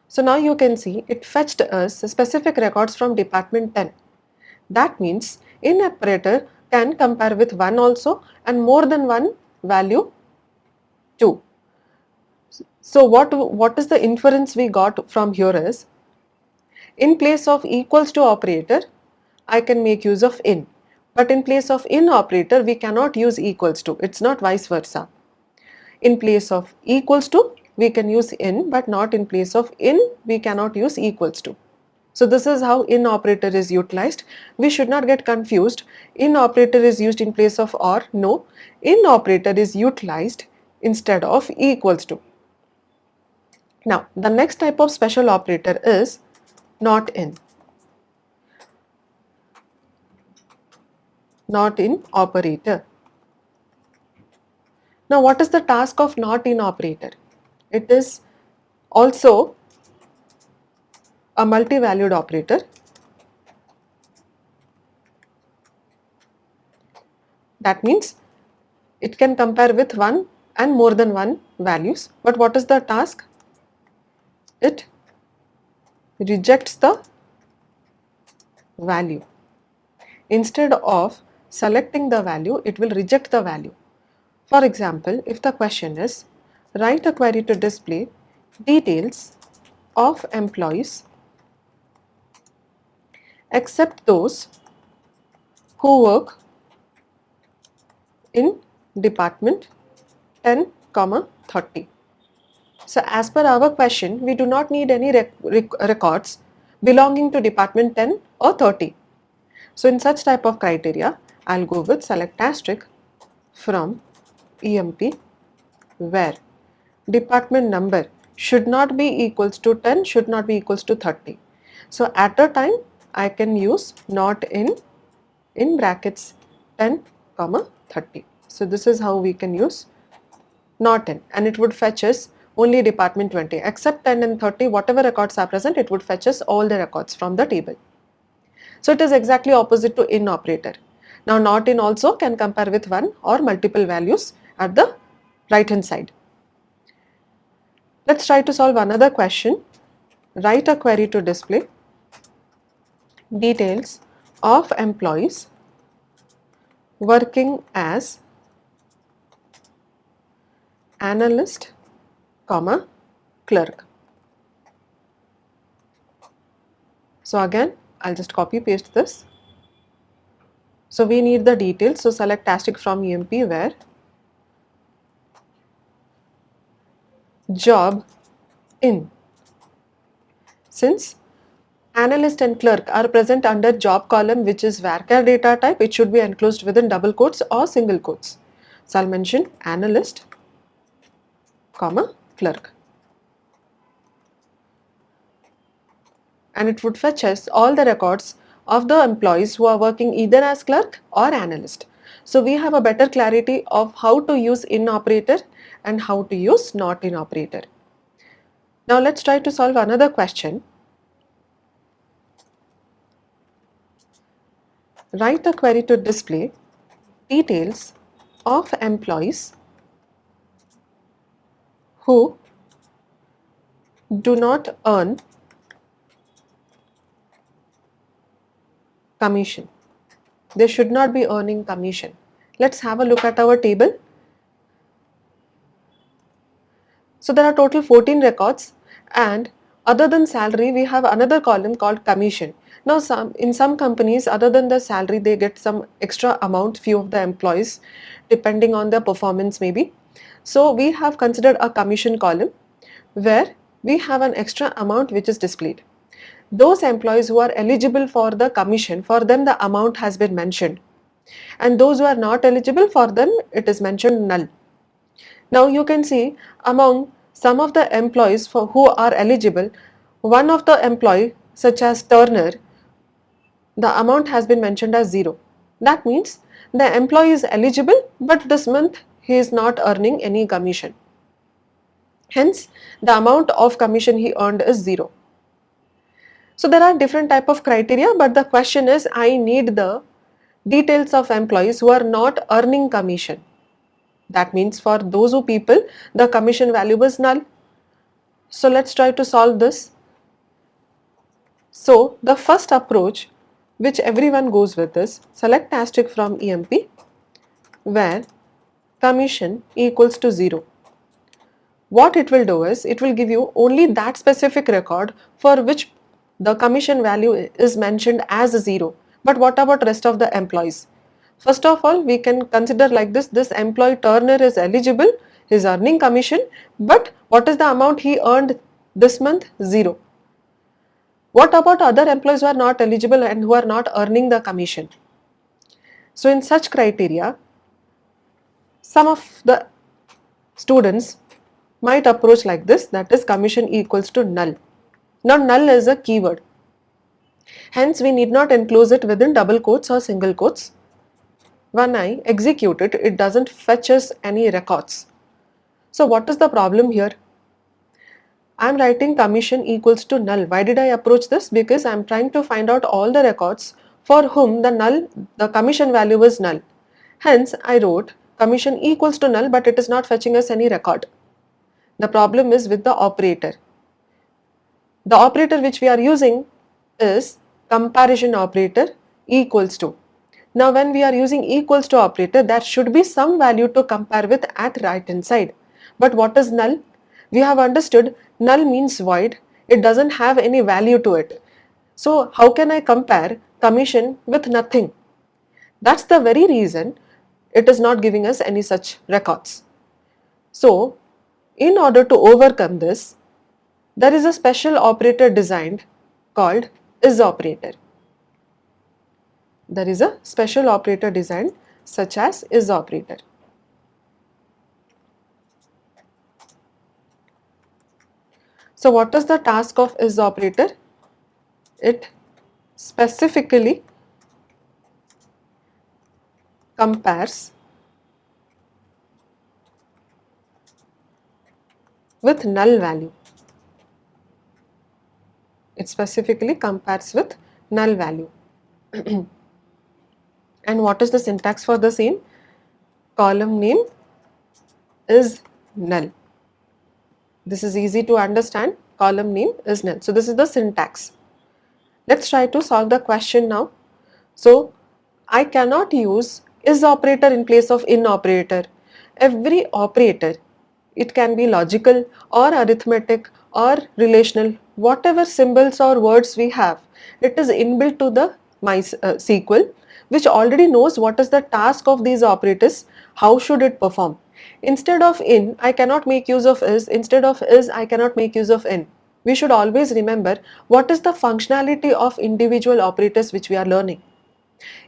So now you can see it fetched us specific records from department 10. That means in operator can compare with one also and more than one value too. So what is the inference we got from here is, in place of equals to operator, I can make use of in. But in place of in operator, we cannot use equals to. It's not vice versa. In place of equals to, we can use in, but not in place of in, we cannot use equals to. So this is how in operator is utilized. We should not get confused. In operator is used in place of or. No, in operator is utilized instead of equals to. Now the next type of special operator is not in. Not in operator. Now what is the task of not in operator? It is also a multi-valued operator. That means it can compare with one and more than one values. But what is the task? It rejects the value. Instead of selecting the value, it will reject the value. For example, if the question is, write a query to display details of employees except those who work in department 10, 30. So as per our question, we do not need any records belonging to department 10 or 30. So in such type of criteria, I'll go with select asterisk from EMP where department number should not be equals to 10, should not be equals to 30. So at a time, I can use not in brackets 10, 30. So this is how we can use not in, and it would fetch us only department 20. Except 10 and 30, whatever records are present, it would fetch us all the records from the table. So it is exactly opposite to in operator. Now not in also can compare with one or multiple values at the right hand side. Let's try to solve another question. Write a query to display details of employees working as analyst, clerk. So again, I'll just copy paste this. So we need the details. So select asterisk from EMP where job in. Since analyst and clerk are present under job column, which is varchar data type, it should be enclosed within double quotes or single quotes. So I'll mention analyst, clerk. And it would fetch us all the records of the employees who are working either as clerk or analyst. So we have a better clarity of how to use in operator and how to use not in operator. Now let's try to solve another question. Write a query to display details of employees who do not earn commission. They should not be earning commission. Let's have a look at our table. So there are total 14 records, and other than salary we have another column called commission. Now in some companies, other than the salary, they get some extra amount, few of the employees, depending on their performance maybe. So we have considered a commission column where we have an extra amount which is displayed. Those employees who are eligible for the commission, for them the amount has been mentioned, and those who are not eligible, for them it is mentioned null. Now you can see among some of the employees for who are eligible, one of the employee such as Turner, the amount has been mentioned as 0. That means the employee is eligible, but this month he is not earning any commission. Hence the amount of commission he earned is 0. So there are different type of criteria, but the question is, I need the details of employees who are not earning commission. That means for those who people, the commission value is null. So let's try to solve this. So the first approach which everyone goes with is select asterisk from EMP where commission equals to 0. What it will do is, it will give you only that specific record for which the commission value is mentioned as 0. But what about rest of the employees? First of all, we can consider like this employee Turner is eligible, he is earning commission, but what is the amount he earned this month? 0. What about other employees who are not eligible and who are not earning the commission? So in such criteria, some of the students might approach like this, that is commission equals to null. Now null is a keyword, hence we need not enclose it within double quotes or single quotes. When I execute it, it doesn't fetch us any records. So what is the problem here? I am writing commission equals to null. Why did I approach this? Because I am trying to find out all the records for whom the commission value is null. Hence I wrote commission equals to null, but it is not fetching us any record. The problem is with the operator. The operator which we are using is comparison operator equals to. Now when we are using equals to operator, there should be some value to compare with at right hand side. But what is null? We have understood null means void. It doesn't have any value to it. So how can I compare commission with nothing? That's the very reason it is not giving us any such records. So in order to overcome this, there is a special operator designed called is operator. There is a special operator designed such as is operator. So what is the task of is operator? It specifically compares with null value. It specifically compares with null value. And what is the syntax for the same? Column name is null. This is easy to understand. Column name is null. So this is the syntax. Let's try to solve the question now. So I cannot use is operator in place of in operator. Every operator, it can be logical or arithmetic or relational, whatever symbols or words we have, it is inbuilt to the MySQL, which already knows what is the task of these operators, how should it perform. Instead of in, I cannot make use of is. Instead of is, I cannot make use of in. We should always remember what is the functionality of individual operators which we are learning.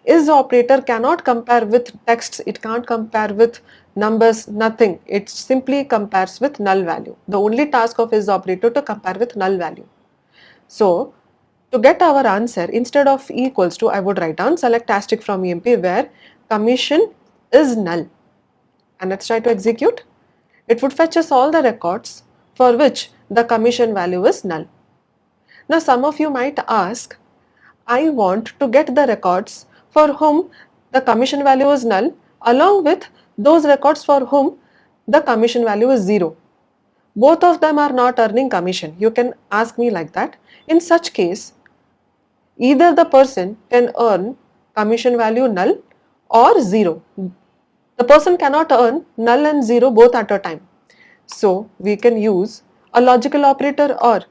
Is operator cannot compare with texts, it can't compare with numbers, nothing. It simply compares with null value. The only task of is operator to compare with null value. So To get our answer, instead of equals to, I would write down select asterisk from EMP where commission is null. And let's try to execute. It would fetch us all the records for which the commission value is null. Now some of you might ask, I want to get the records for whom the commission value is null along with those records for whom the commission value is 0. Both of them are not earning commission. You can ask me like that. In such case, either the person can earn commission value null or 0. The person cannot earn null and 0 both at a time. So we can use a logical operator OR,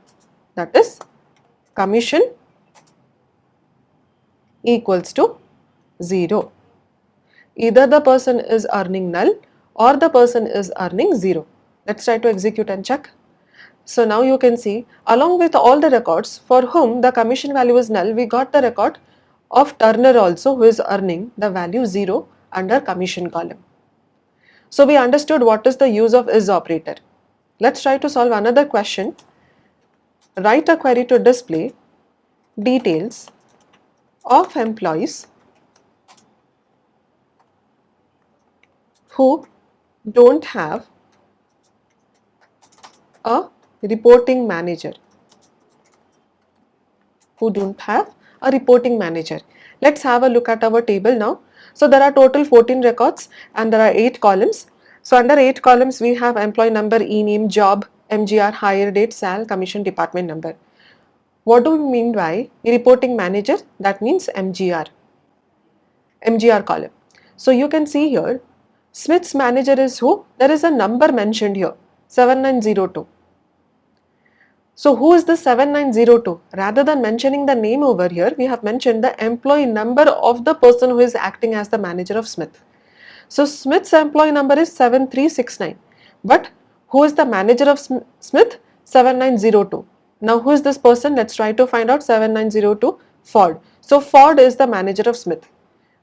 that is commission equals to 0. Either the person is earning null or the person is earning 0. Let's try to execute and check. So now you can see along with all the records for whom the commission value is null, we got the record of Turner also who is earning the value 0 under commission column. So we understood what is the use of is operator. Let's try to solve another question. Write a query to display details of employees who don't have a reporting manager. Let's have a look at our table now. So there are total 14 records and there are 8 columns. So under 8 columns we have employee number, e-name, job, MGR, hire date, sal, commission, department number. What do we mean by reporting manager? That means MGR column. So you can see here Smith's manager is who? There is a number mentioned here, 7902. So who is the 7902? Rather than mentioning the name over here, we have mentioned the employee number of the person who is acting as the manager of Smith. So Smith's employee number is 7369. But who is the manager of Smith? 7902. Now who is this person? Let's try to find out. 7902, Ford. So Ford is the manager of Smith.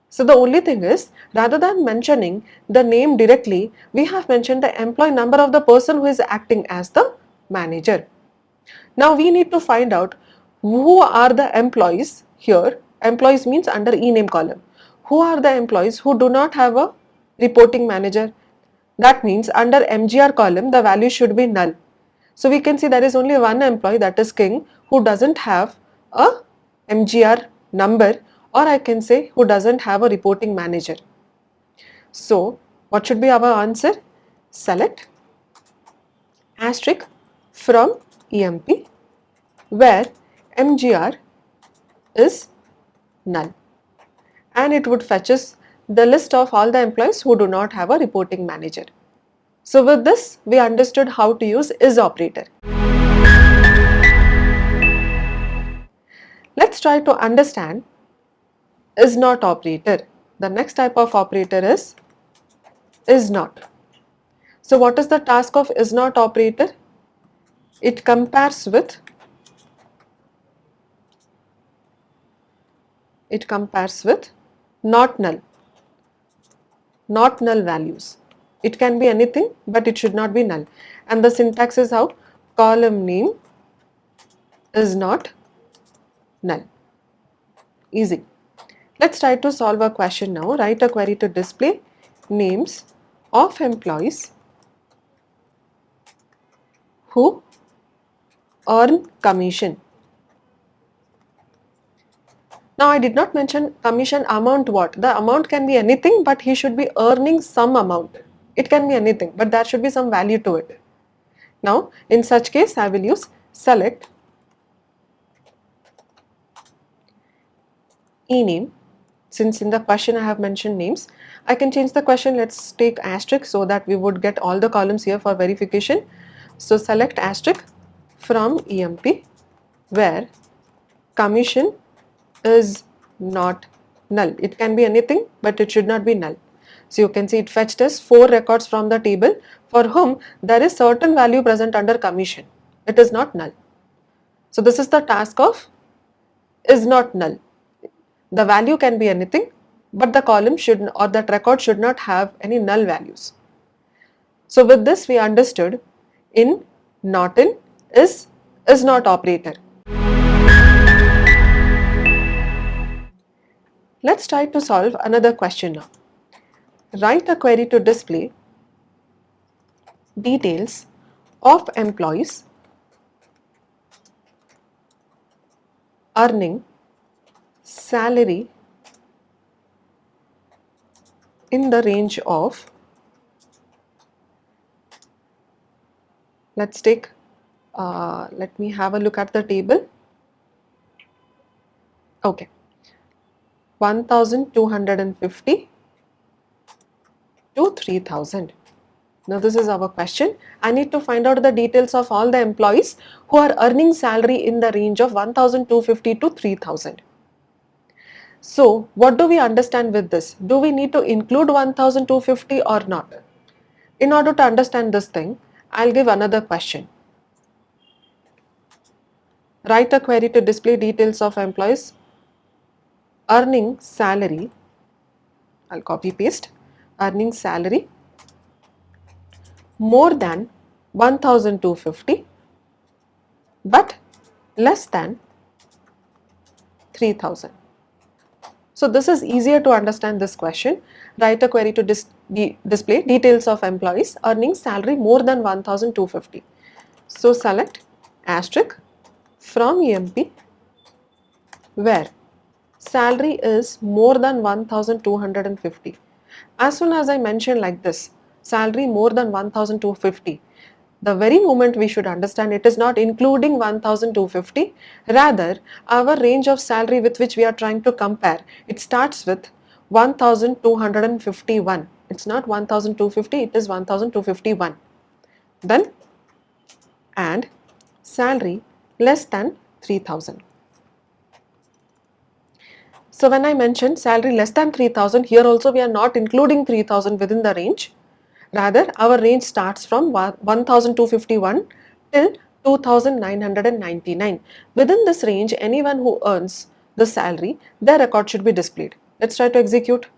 So the only thing is, rather than mentioning the name directly, we have mentioned the employee number of the person who is acting as the manager. Now we need to find out who are the employees here. Employees means under e-name column. Who are the employees who do not have a reporting manager? That means under MGR column the value should be null. So we can see there is only one employee, that is King, who doesn't have a MGR number, or I can say who doesn't have a reporting manager. So what should be our answer? Select asterisk from EMP where MGR is null, and it would fetch us the list of all the employees who do not have a reporting manager. So with this we understood how to use is operator. Let's try to understand is not operator. The next type of operator is not. So what is the task of is not operator? It compares with not null values. It can be anything but it should not be null. And the syntax is how? Column name is not null. Easy. Let's try to solve a question now. Write a query to display names of employees who earn commission. Now I did not mention commission amount what. The amount can be anything, but he should be earning some amount. It can be anything, but there should be some value to it. Now in such case I will use select e-name. Since in the question I have mentioned names, I can change the question. Let's take asterisk so that we would get all the columns here for verification. So select asterisk from EMP where commission is not null. It can be anything, but it should not be null. So you can see it fetched us 4 records from the table for whom there is certain value present under commission. It is not null. So this is the task of is not null. The value can be anything, but the column should or that record should not have any null values. So with this we understood in, not in, is not operator. Let's try to solve another question now. Write a query to display details of employees earning salary in the range of, let's take, let me have a look at the table. Okay, 1250 to 3000. Now this is our question. I need to find out the details of all the employees who are earning salary in the range of 1250 to 3000. So what do we understand with this? Do we need to include 1250 or not? In order to understand this thing, I'll give another question. Write a query to display details of employees earning salary. I'll copy paste. Earning salary more than 1250 but less than 3000. So this is easier to understand this question. Write a query to display details of employees earning salary more than 1250. So select asterisk from EMP where salary is more than 1250. As soon as I mention like this, salary more than 1250, the very moment we should understand it is not including 1250, rather our range of salary with which we are trying to compare, it starts with 1251. It's not 1250, it is 1251. Then and salary less than 3000. So when I mentioned salary less than 3000, here also we are not including 3000 within the range. Rather, our range starts from 1251 till 2999. Within this range, anyone who earns the salary, their record should be displayed. Let's try to execute.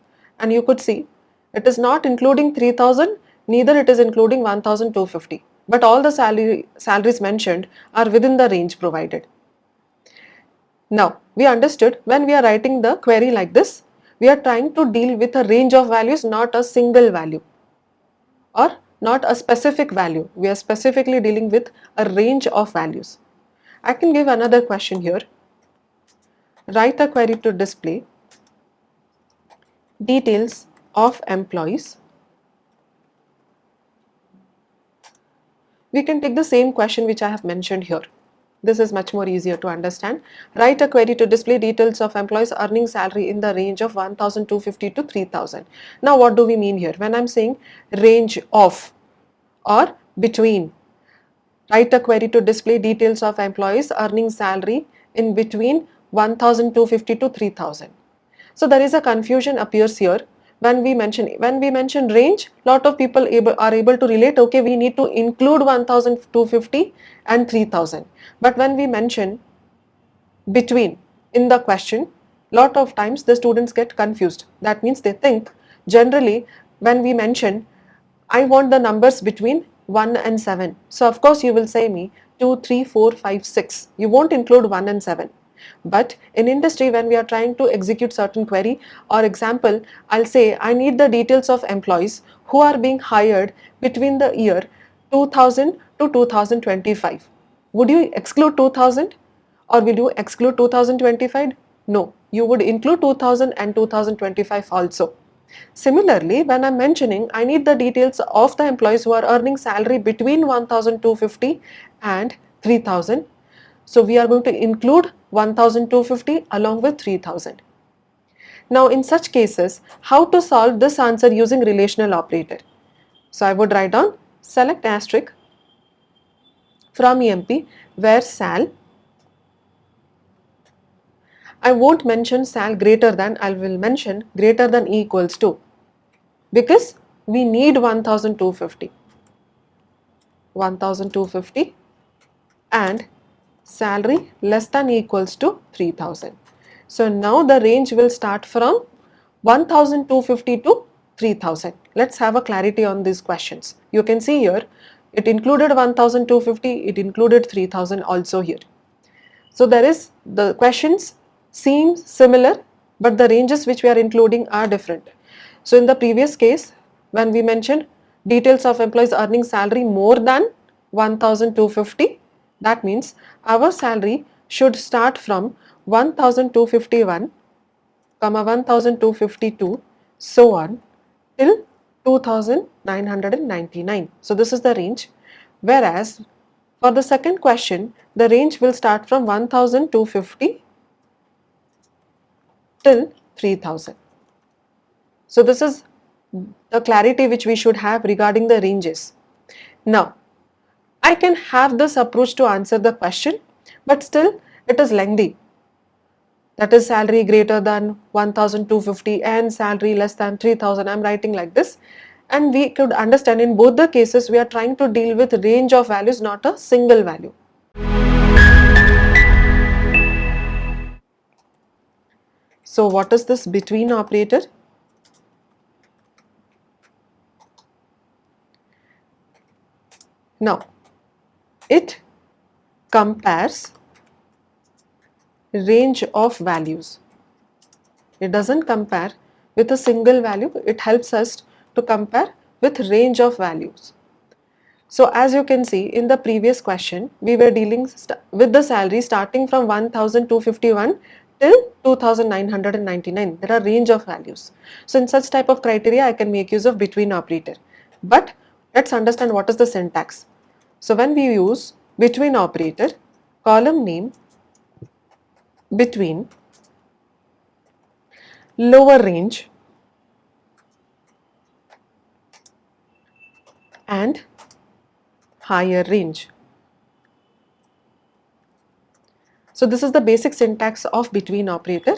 And you could see it is not including 3000, neither it is including 1250. But all the salaries mentioned are within the range provided. Now, we understood when we are writing the query like this, we are trying to deal with a range of values, not a single value or not a specific value. We are specifically dealing with a range of values. I can give another question here. Write a query to display details of employees. We can take the same question which I have mentioned here. This is much more easier to understand. Write a query to display details of employees earning salary in the range of 1250 to 3000. Now what do we mean here? When I'm saying range of or between, write a query to display details of employees earning salary in between 1250 to 3000. So there is a confusion appears here. When we mention range, lot of people are able to relate, okay, we need to include 1250 and 3000. But when we mention between in the question, lot of times the students get confused. That means they think generally when we mention I want the numbers between 1 and 7. So of course you will say me 2, 3, 4, 5, 6. You won't include 1 and 7. But in industry, when we are trying to execute certain query or example, I'll say I need the details of employees who are being hired between the year 2000 to 2025. Would you exclude 2000 or will you exclude 2025? No, you would include 2000 and 2025 also. Similarly, when I'm mentioning I need the details of the employees who are earning salary between 1250 and 3000. So we are going to include 1250 along with 3000. Now in such cases, how to solve this answer using relational operator? So I would write down select asterisk from EMP where sal, I won't mention sal greater than, I will mention greater than equals to, because we need 1250 and salary less than equals to 3000. So now the range will start from 1250 to 3000. Let's have a clarity on these questions. You can see here it included 1250, it included 3000 also here. So there is, the questions seem similar, but the ranges which we are including are different. So in the previous case, when we mentioned details of employees earning salary more than 1,250, that means our salary should start from 1,251, 1,252, so on till 2,999. So this is the range. Whereas for the second question, the range will start from 1,250 till 3,000. So this is the clarity which we should have regarding the ranges. Now, I can have this approach to answer the question, but still it is lengthy. That is salary greater than 1,250 and salary less than 3,000. I am writing like this. And we could understand in both the cases we are trying to deal with range of values, not a single value. So what is this between operator? Now, it compares range of values. It doesn't compare with a single value, it helps us to compare with range of values. So as you can see in the previous question, we were dealing with the salary starting from 1,251 till 2,999. There are range of values. So in such type of criteria, I can make use of between operator. But let's understand what is the syntax. So when we use between operator, column name between lower range and higher range. So this is the basic syntax of between operator.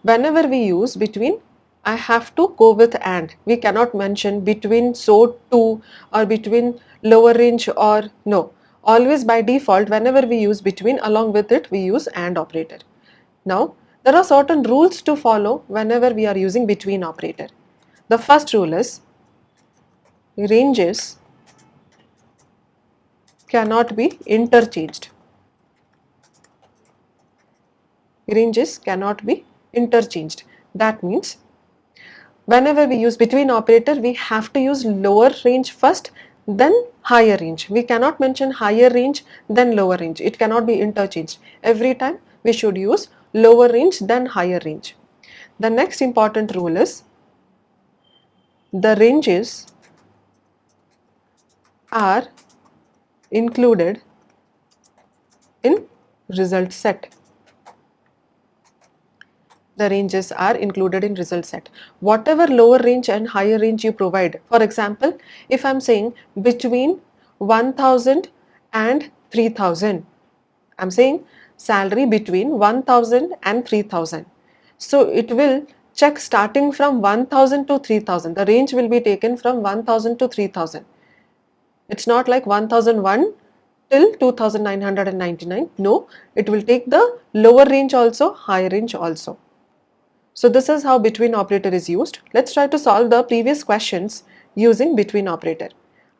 Whenever we use between, I have to go with and. We cannot mention between so to or between lower range or no. Always by default, whenever we use between, along with it we use and operator. Now there are certain rules to follow whenever we are using between operator. The first rule is ranges cannot be interchanged. Ranges cannot be interchanged. That means whenever we use between operator, we have to use lower range first, then higher range. We cannot mention higher range, then lower range. It cannot be interchanged. Every time we should use lower range, then higher range. The next important rule is the ranges are included in result set. The ranges are included in result set. Whatever lower range and higher range you provide. For example, if I am saying between 1,000 and 3,000, I am saying salary between 1,000 and 3,000. So it will check starting from 1,000 to 3,000. The range will be taken from 1,000 to 3,000. It's not like 1,001 till 2,999. No, it will take the lower range also, higher range also. So this is how between operator is used. Let's try to solve the previous questions using between operator.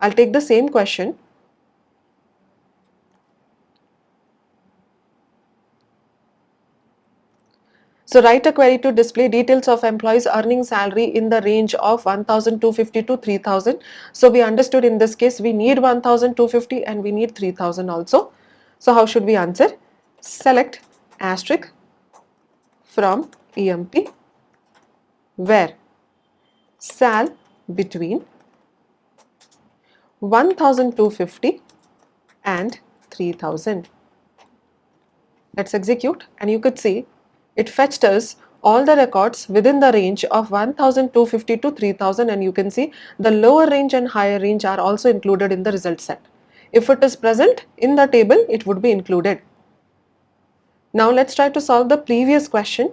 I'll take the same question. So write a query to display details of employees earning salary in the range of 1,250 to 3,000. So we understood in this case we need 1,250 and we need 3,000 also. So how should we answer? Select asterisk from EMP where sal between 1,250 and 3,000. Let's execute and you could see it fetched us all the records within the range of 1,250 to 3,000 and you can see the lower range and higher range are also included in the result set. If it is present in the table, it would be included. Now let's try to solve the previous question.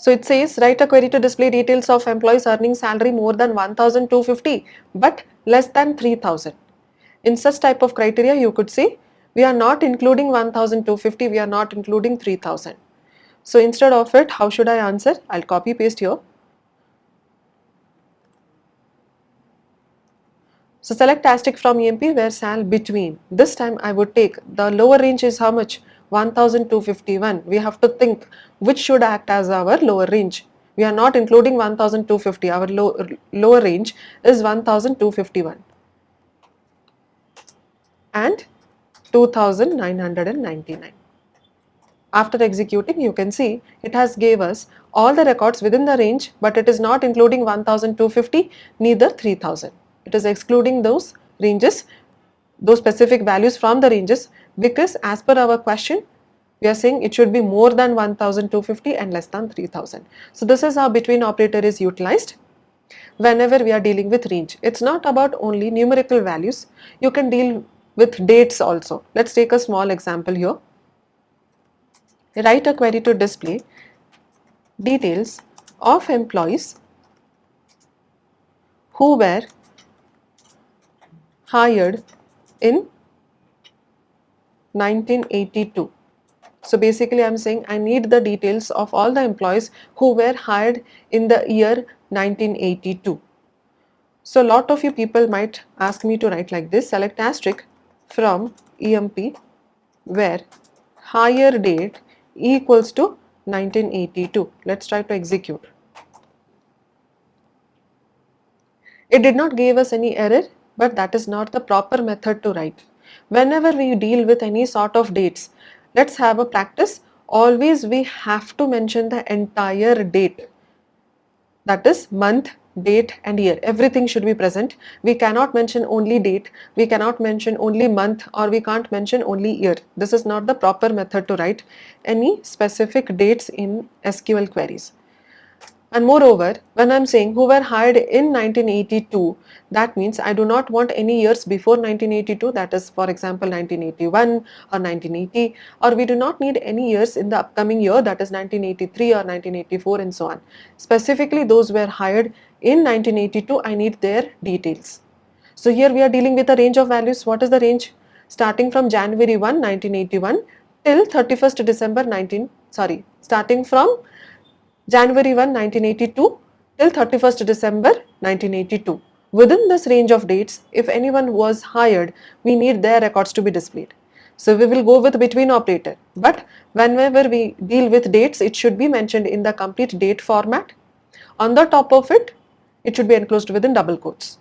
So it says write a query to display details of employees earning salary more than 1,250 but less than 3,000. In such type of criteria you could say we are not including 1,250, we are not including 3,000. So instead of it, how should I answer? I'll copy paste here. So select asterisk from EMP where sal between. This time I would take the lower range is how much? 1251. We have to think which should act as our lower range. We are not including 1250. Our lower range is 1251 and 2999. After executing, you can see it has gave us all the records within the range, but it is not including 1250, neither 3000. It is excluding those ranges, those specific values from the ranges, because as per our question, we are saying it should be more than 1250 and less than 3000. So this is how between operator is utilized whenever we are dealing with range. It's not about only numerical values. You can deal with dates also. Let's take a small example here. Write a query to display details of employees who were hired in 1982. So basically I'm saying I need the details of all the employees who were hired in the year 1982. So a lot of you people might ask me to write like this, select asterisk from EMP where hire date equals to 1982. Let's try to execute. It did not give us any error, but that is not the proper method to write. Whenever we deal with any sort of dates, let's have a practice. Always we have to mention the entire date. That is month, date and year. Everything should be present. We cannot mention only date, we cannot mention only month, or we can't mention only year. This is not the proper method to write any specific dates in SQL queries. And moreover, when I'm saying who were hired in 1982, that means I do not want any years before 1982, that is for example 1981 or 1980, or we do not need any years in the upcoming year, that is 1983 or 1984 and so on. Specifically those were hired in 1982, I need their details. So here we are dealing with a range of values. What is the range? Starting from January 1, 1981 till 31st December starting from January 1, 1982 till 31st December 1982. Within this range of dates, if anyone was hired, we need their records to be displayed. So we will go with between operator. But whenever we deal with dates, it should be mentioned in the complete date format. On the top of it, it should be enclosed within double quotes.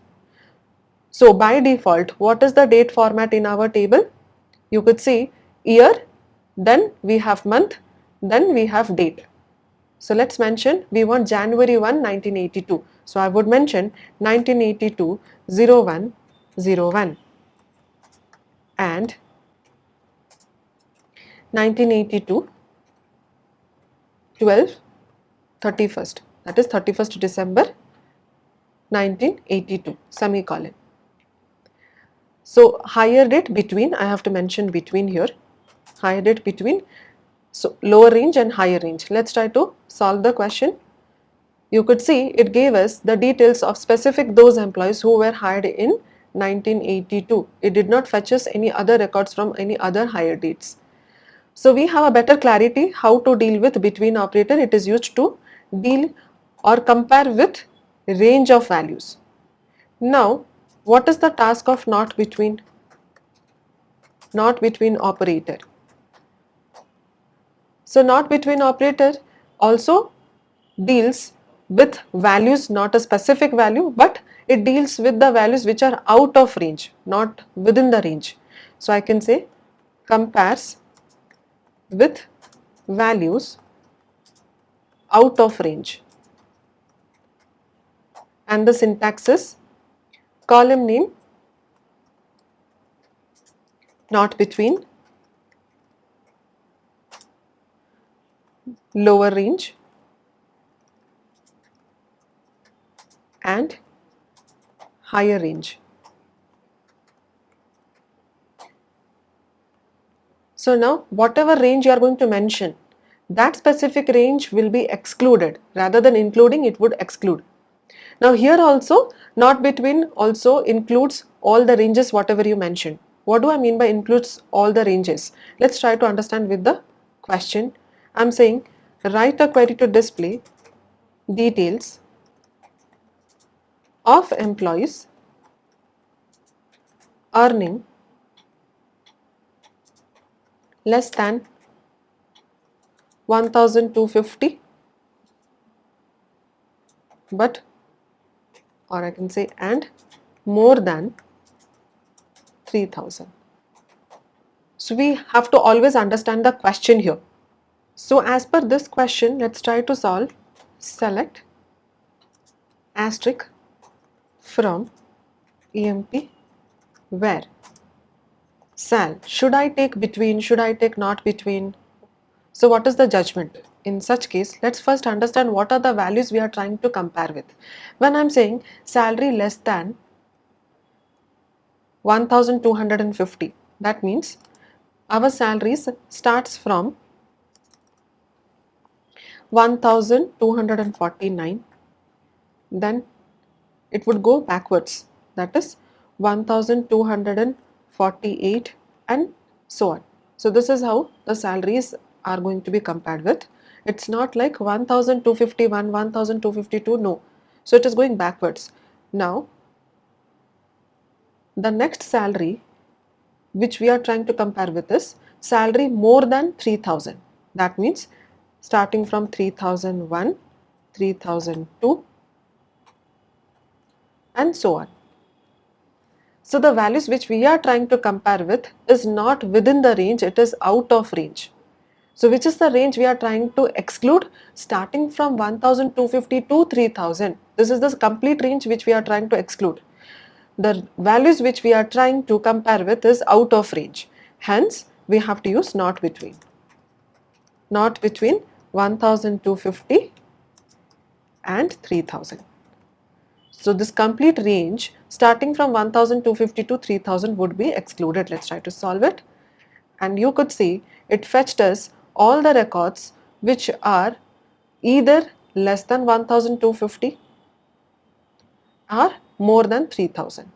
So by default, what is the date format in our table? You could see year, then we have month, then we have date. So let's mention we want January 1, 1982. So I would mention 1982 0101 and 1982 12 31st, that is 31st December 1982 semicolon. So higher date between, I have to mention between here, higher date between, so lower range and higher range. Let's try to solve the question. You could see it gave us the details of specific those employees who were hired in 1982. It did not fetch us any other records from any other higher dates. So we have a better clarity how to deal with between operator. It is used to deal or compare with range of values. Now, what is the task of not between? Not between operator. So not between operator also deals with values, not a specific value, but it deals with the values which are out of range, not within the range. So I can say compares with values out of range, and the syntax is column name not between, lower range and higher range. So now whatever range you are going to mention, that specific range will be excluded rather than including, it would exclude. Now here also not between also includes all the ranges whatever you mentioned. What do I mean by includes all the ranges? Let's try to understand with the question. I'm saying write a query to display details of employees earning less than 1250, but, or I can say, and more than 3000. So we have to always understand the question here. So as per this question, let's try to solve. Select asterisk from EMP where sal. Should I take between? Should I take not between? So what is the judgment? In such case, let's first understand what are the values we are trying to compare with. When I'm saying salary less than 1250, that means our salaries starts from 1249, then it would go backwards, that is 1248 and so on. So this is how the salaries are going to be compared with. It's not like 1251, 1252, no. So it is going backwards. Now the next salary which we are trying to compare with is salary more than 3000. That means starting from 3001, 3002 and so on. So the values which we are trying to compare with is not within the range, it is out of range. So which is the range we are trying to exclude? Starting from 1250 to 3000. This is the complete range which we are trying to exclude. The values which we are trying to compare with is out of range. Hence, we have to use not between. Not between 1250 and 3000. So this complete range starting from 1250 to 3000 would be excluded. Let's try to solve it. And you could see it fetched us all the records which are either less than 1250 or more than 3000.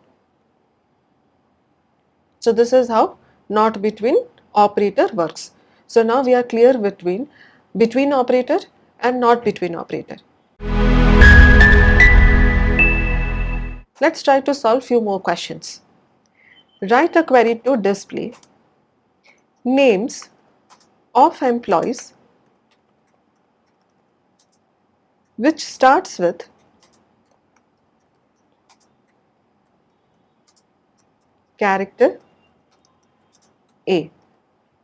So this is how not between operator works. So now we are clear between operator and not between operator. Let's try to solve few more questions. Write a query to display names of employees which starts with character A.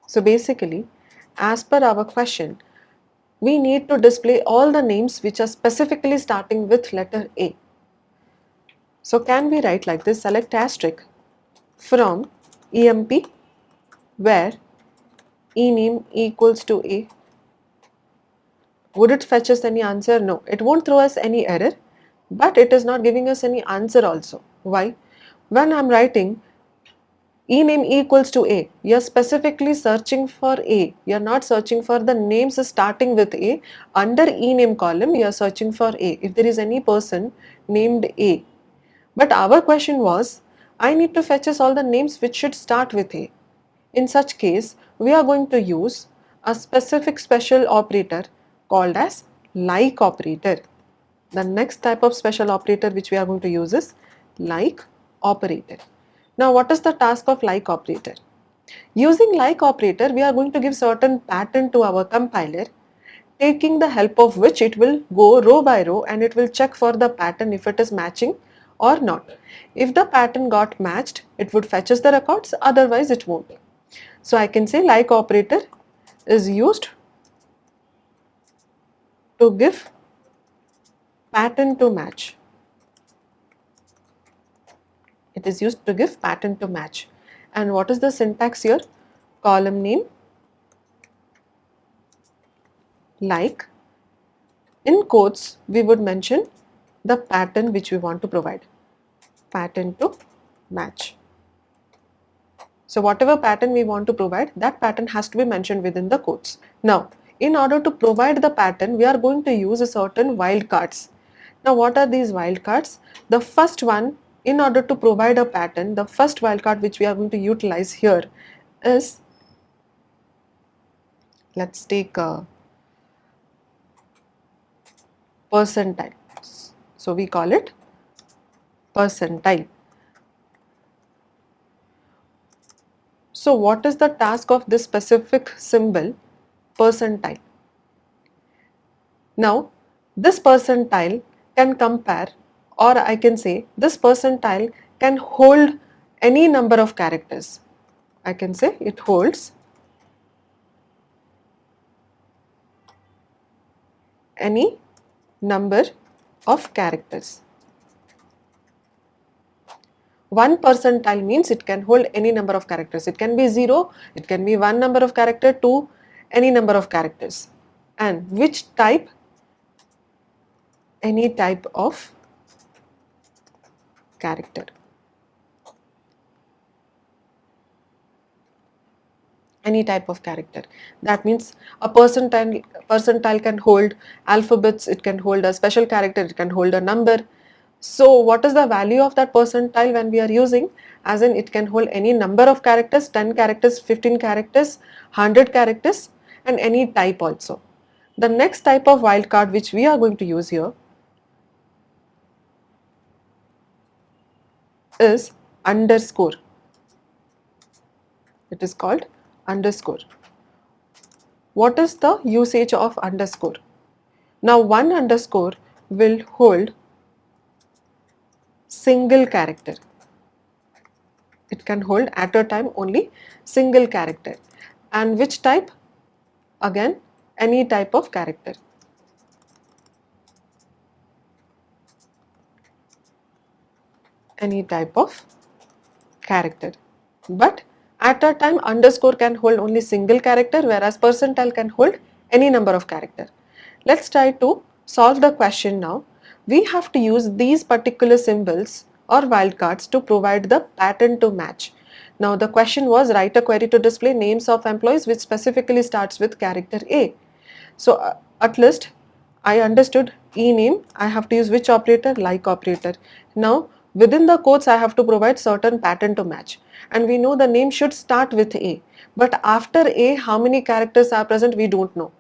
So basically, as per our question, we need to display all the names which are specifically starting with letter A. So can we write like this? Select asterisk from EMP where E name equals to A. Would it fetch us any answer? No, it won't throw us any error, but it is not giving us any answer also. Why? When I'm writing E name equals to A, you're specifically searching for A. You're not searching for the names starting with A. Under E name column, you're searching for A. If there is any person named A. But our question was, I need to fetch us all the names which should start with A. In such case, we are going to use a specific special operator called as like operator. The next type of special operator which we are going to use is like operator. Now what is the task of like operator? Using like operator, we are going to give certain pattern to our compiler, taking the help of which it will go row by row and it will check for the pattern if it is matching or not. If the pattern got matched, it would fetch us the records, otherwise it won't. So I can say like operator is used to give pattern to match. It is used to give pattern to match. And what is the syntax here? Column name like. In quotes, we would mention the pattern which we want to provide. Pattern to match. So whatever pattern we want to provide, that pattern has to be mentioned within the quotes. Now, in order to provide the pattern, we are going to use a certain wildcards. Now, what are these wildcards? The first one, in order to provide a pattern, the first wildcard which we are going to utilize here is, let's take a percentile. So we call it percentile. So what is the task of this specific symbol, percentile? Now this percentile can compare, or I can say this percentile can hold any number of characters. I can say it holds any number of characters. 1 percentile means it can hold any number of characters. It can be 0, it can be 1 number of character, 2, any number of characters. And which type? Any type of character. Any type of character. That means a percentile can hold alphabets, it can hold a special character, it can hold a number. So what is the value of that percentile when we are using? As in, it can hold any number of characters, 10 characters, 15 characters, 100 characters, and any type also. The next type of wildcard which we are going to use here is underscore. It is called underscore. What is the usage of underscore? Now one underscore will hold single character. It can hold at a time only single character. And which type? Again, any type of character. Any type of character. But at a time underscore can hold only single character, whereas percentile can hold any number of character. Let's try to solve the question now. We have to use these particular symbols or wildcards to provide the pattern to match. Now the question was, write a query to display names of employees which specifically starts with character A. So at least I understood ename, I have to use which operator? Like operator. Now within the quotes I have to provide certain pattern to match, and we know the name should start with A, but after A how many characters are present we don't know.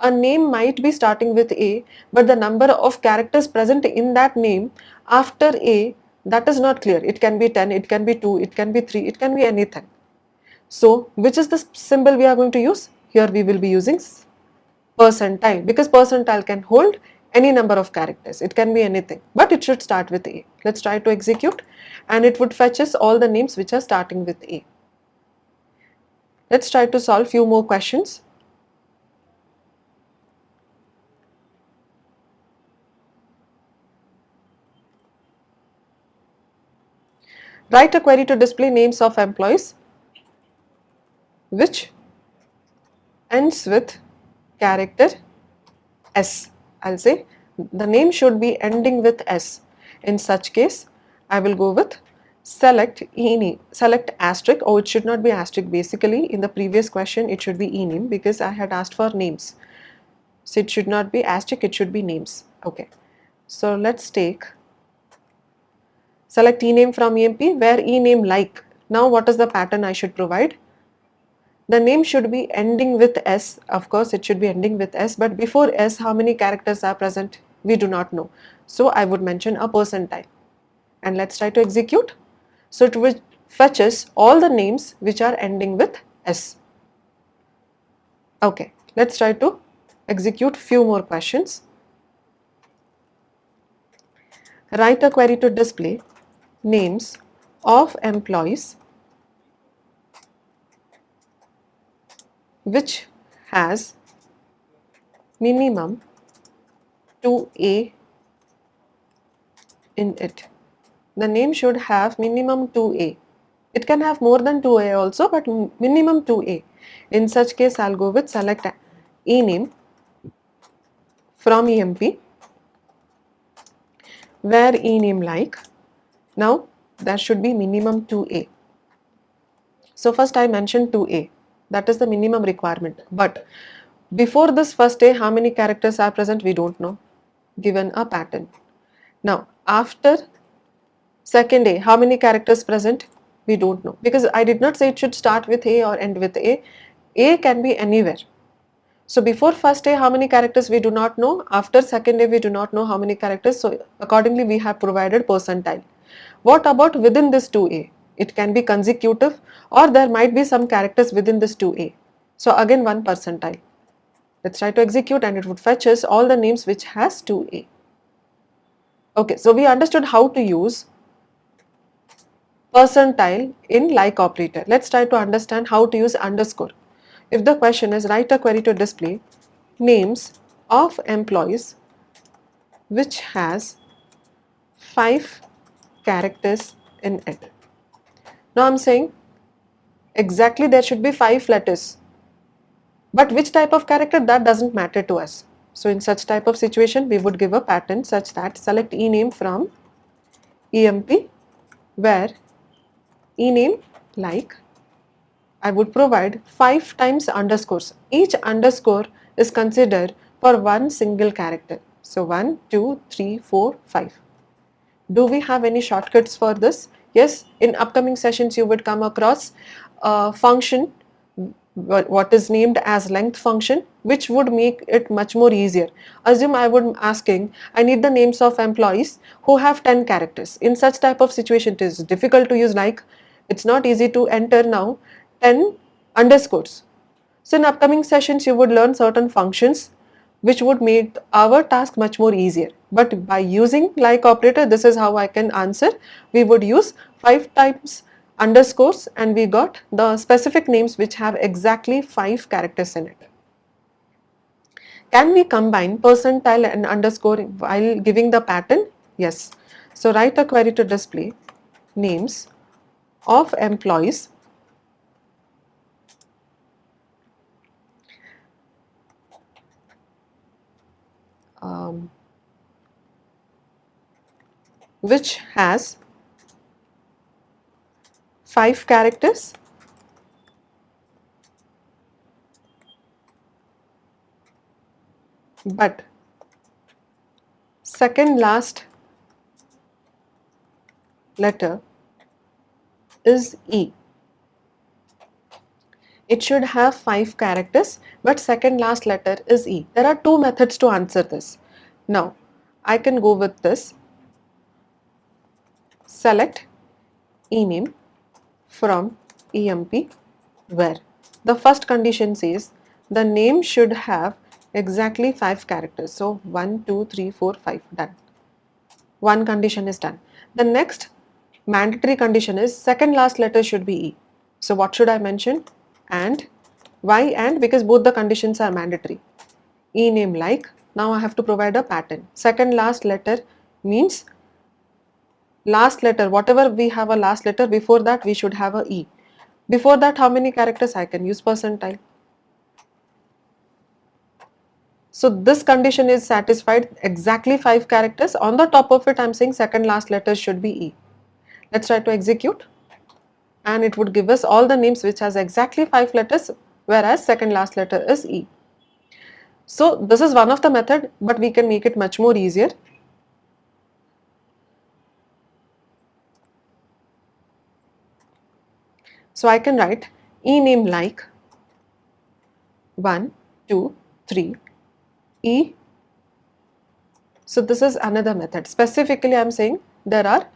A name might be starting with A, but the number of characters present in that name after A, that is not clear. It can be 10, it can be 2, it can be 3, it can be anything. So which is the symbol we are going to use? Here we will be using percentile, because percentile can hold any number of characters. It can be anything, but it should start with A. Let's try to execute, and it would fetch us all the names which are starting with A. Let's try to solve few more questions. Write a query to display names of employees which ends with character S. I'll say the name should be ending with S. In such case, I will go with select ename, select asterisk. Oh, it should not be asterisk. Basically, in the previous question, it should be ename because I had asked for names. So it should not be asterisk, it should be names. Okay. So let's take select ename from EMP, where ename like. Now what is the pattern I should provide? The name should be ending with S. Of course, it should be ending with S, but before S, how many characters are present? We do not know. So I would mention a percentile. And let's try to execute. So it will fetches all the names which are ending with S. Okay, let's try to execute few more questions. Write a query to display names of employees which has minimum 2A in it. The name should have minimum 2A. It can have more than 2A also, but minimum 2A. In such case, I'll go with select ename from EMP, where ename like. Now there should be minimum 2A. So first I mentioned 2A. That is the minimum requirement. But before this first A, how many characters are present? We don't know, given a pattern. Now after second A, how many characters present? We don't know, because I did not say it should start with A or end with A. A can be anywhere. So before first A, how many characters we do not know. After second A, we do not know how many characters. So accordingly, we have provided percentile. What about within this 2A? It can be consecutive, or there might be some characters within this 2a. So again 1 percentile. Let's try to execute and it would fetch us all the names which has 2a. Okay, so we understood how to use percentile in like operator. Let's try to understand how to use underscore. If the question is write a query to display names of employees which has 5 characters in it. Now I'm saying exactly there should be 5 letters, but which type of character, that doesn't matter to us. So in such type of situation we would give a pattern such that select ename from emp, where ename like I would provide 5 times underscores. Each underscore is considered for one single character. So 1, 2, 3, 4, 5. Do we have any shortcuts for this? Yes, in upcoming sessions you would come across a function what is named as length function, which would make it much more easier. Assume I would asking I need the names of employees who have 10 characters. In such type of situation it is difficult to use, like it's not easy to enter now 10 underscores. So in upcoming sessions you would learn certain functions which would make our task much more easier. But by using like operator, this is how I can answer. We would use 5 times underscores and we got the specific names which have exactly 5 characters in it. Can we combine percentile and underscore while giving the pattern? Yes. So write a query to display names of employees which has 5 characters but second last letter is E. It should have 5 characters but second last letter is E. There are 2 methods to answer this. Now I can go with this. Select ename from emp, where the first condition says the name should have exactly 5 characters. So 1, 2, 3, 4, 5, done. One condition is done. The next mandatory condition is second last letter should be E. So what should I mention? And. Why and? Because both the conditions are mandatory. Ename like, now I have to provide a pattern. Second last letter means last letter, whatever we have a last letter, before that we should have a E. Before that how many characters? I can use percentile. So this condition is satisfied, exactly 5 characters. On the top of it I am saying second last letter should be E. Let's try to execute and it would give us all the names which has exactly 5 letters, whereas second last letter is E. So this is one of the method, but we can make it much more easier. So I can write ename like 1, 2, 3, E. So this is another method. Specifically I am saying there are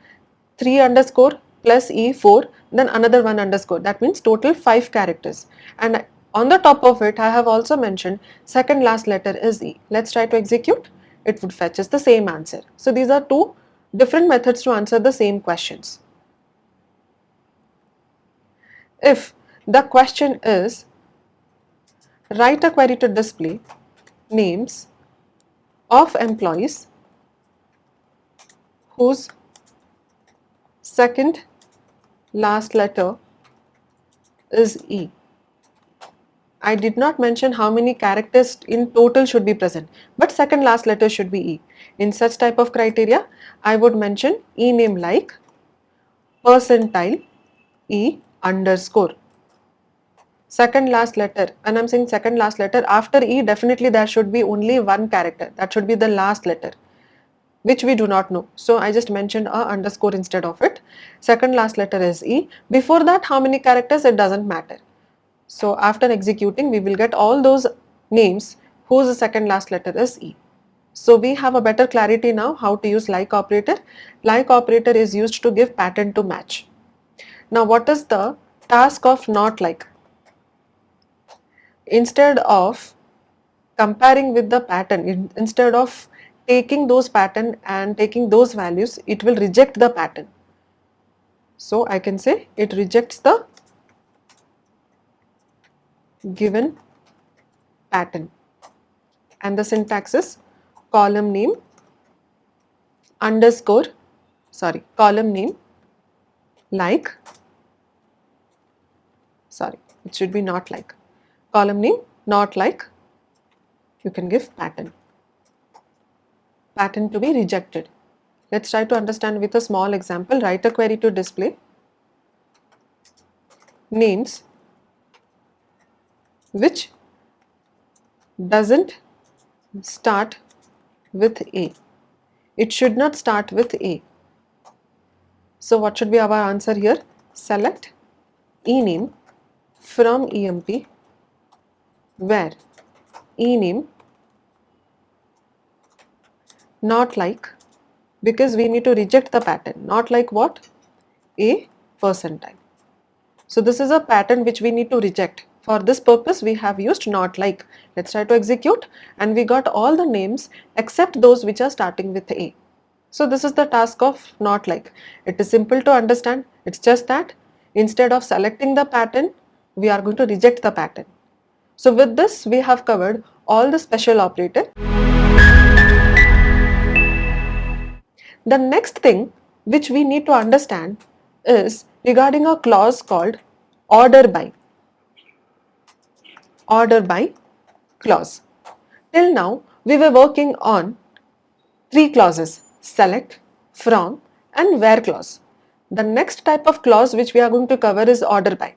3 underscore plus E 4, then another 1 underscore. That means total 5 characters. And on the top of it I have also mentioned second last letter is E. Let's try to execute. It would fetch us the same answer. So these are 2 different methods to answer the same questions. If the question is write a query to display names of employees whose second last letter is E. I did not mention how many characters in total should be present, but second last letter should be E. In such type of criteria, I would mention ename like percentile E underscore. Second last letter, and I am saying second last letter, after E definitely there should be only 1 character, that should be the last letter, which we do not know. So I just mentioned a underscore instead of it. Second last letter is E. Before that how many characters, it doesn't matter. So after executing we will get all those names whose second last letter is E. So we have a better clarity now how to use like operator. Like operator is used to give pattern to match. Now what is the task of not like? Instead of comparing with the pattern, instead of taking those pattern and taking those values, it will reject the pattern. So I can say it rejects the given pattern, and the syntax is column name underscore, sorry, column name like, sorry, it should be not like, column name not like, you can give pattern to be rejected. Let's try to understand with a small example. Write a query to display names which doesn't start with A. It should not start with A. So what should be our answer here? Select ename from EMP where ename not like, because we need to reject the pattern. Not like what? A percentile. So this is a pattern which we need to reject. For this purpose we have used not like. Let's try to execute, and we got all the names except those which are starting with A. So this is the task of not like. It is simple to understand. It's just that instead of selecting the pattern, we are going to reject the pattern. So with this we have covered all the special operator. The next thing which we need to understand is regarding a clause called order by. Order by clause. Till now we were working on three clauses: select, from and where clause. The next type of clause which we are going to cover is order by.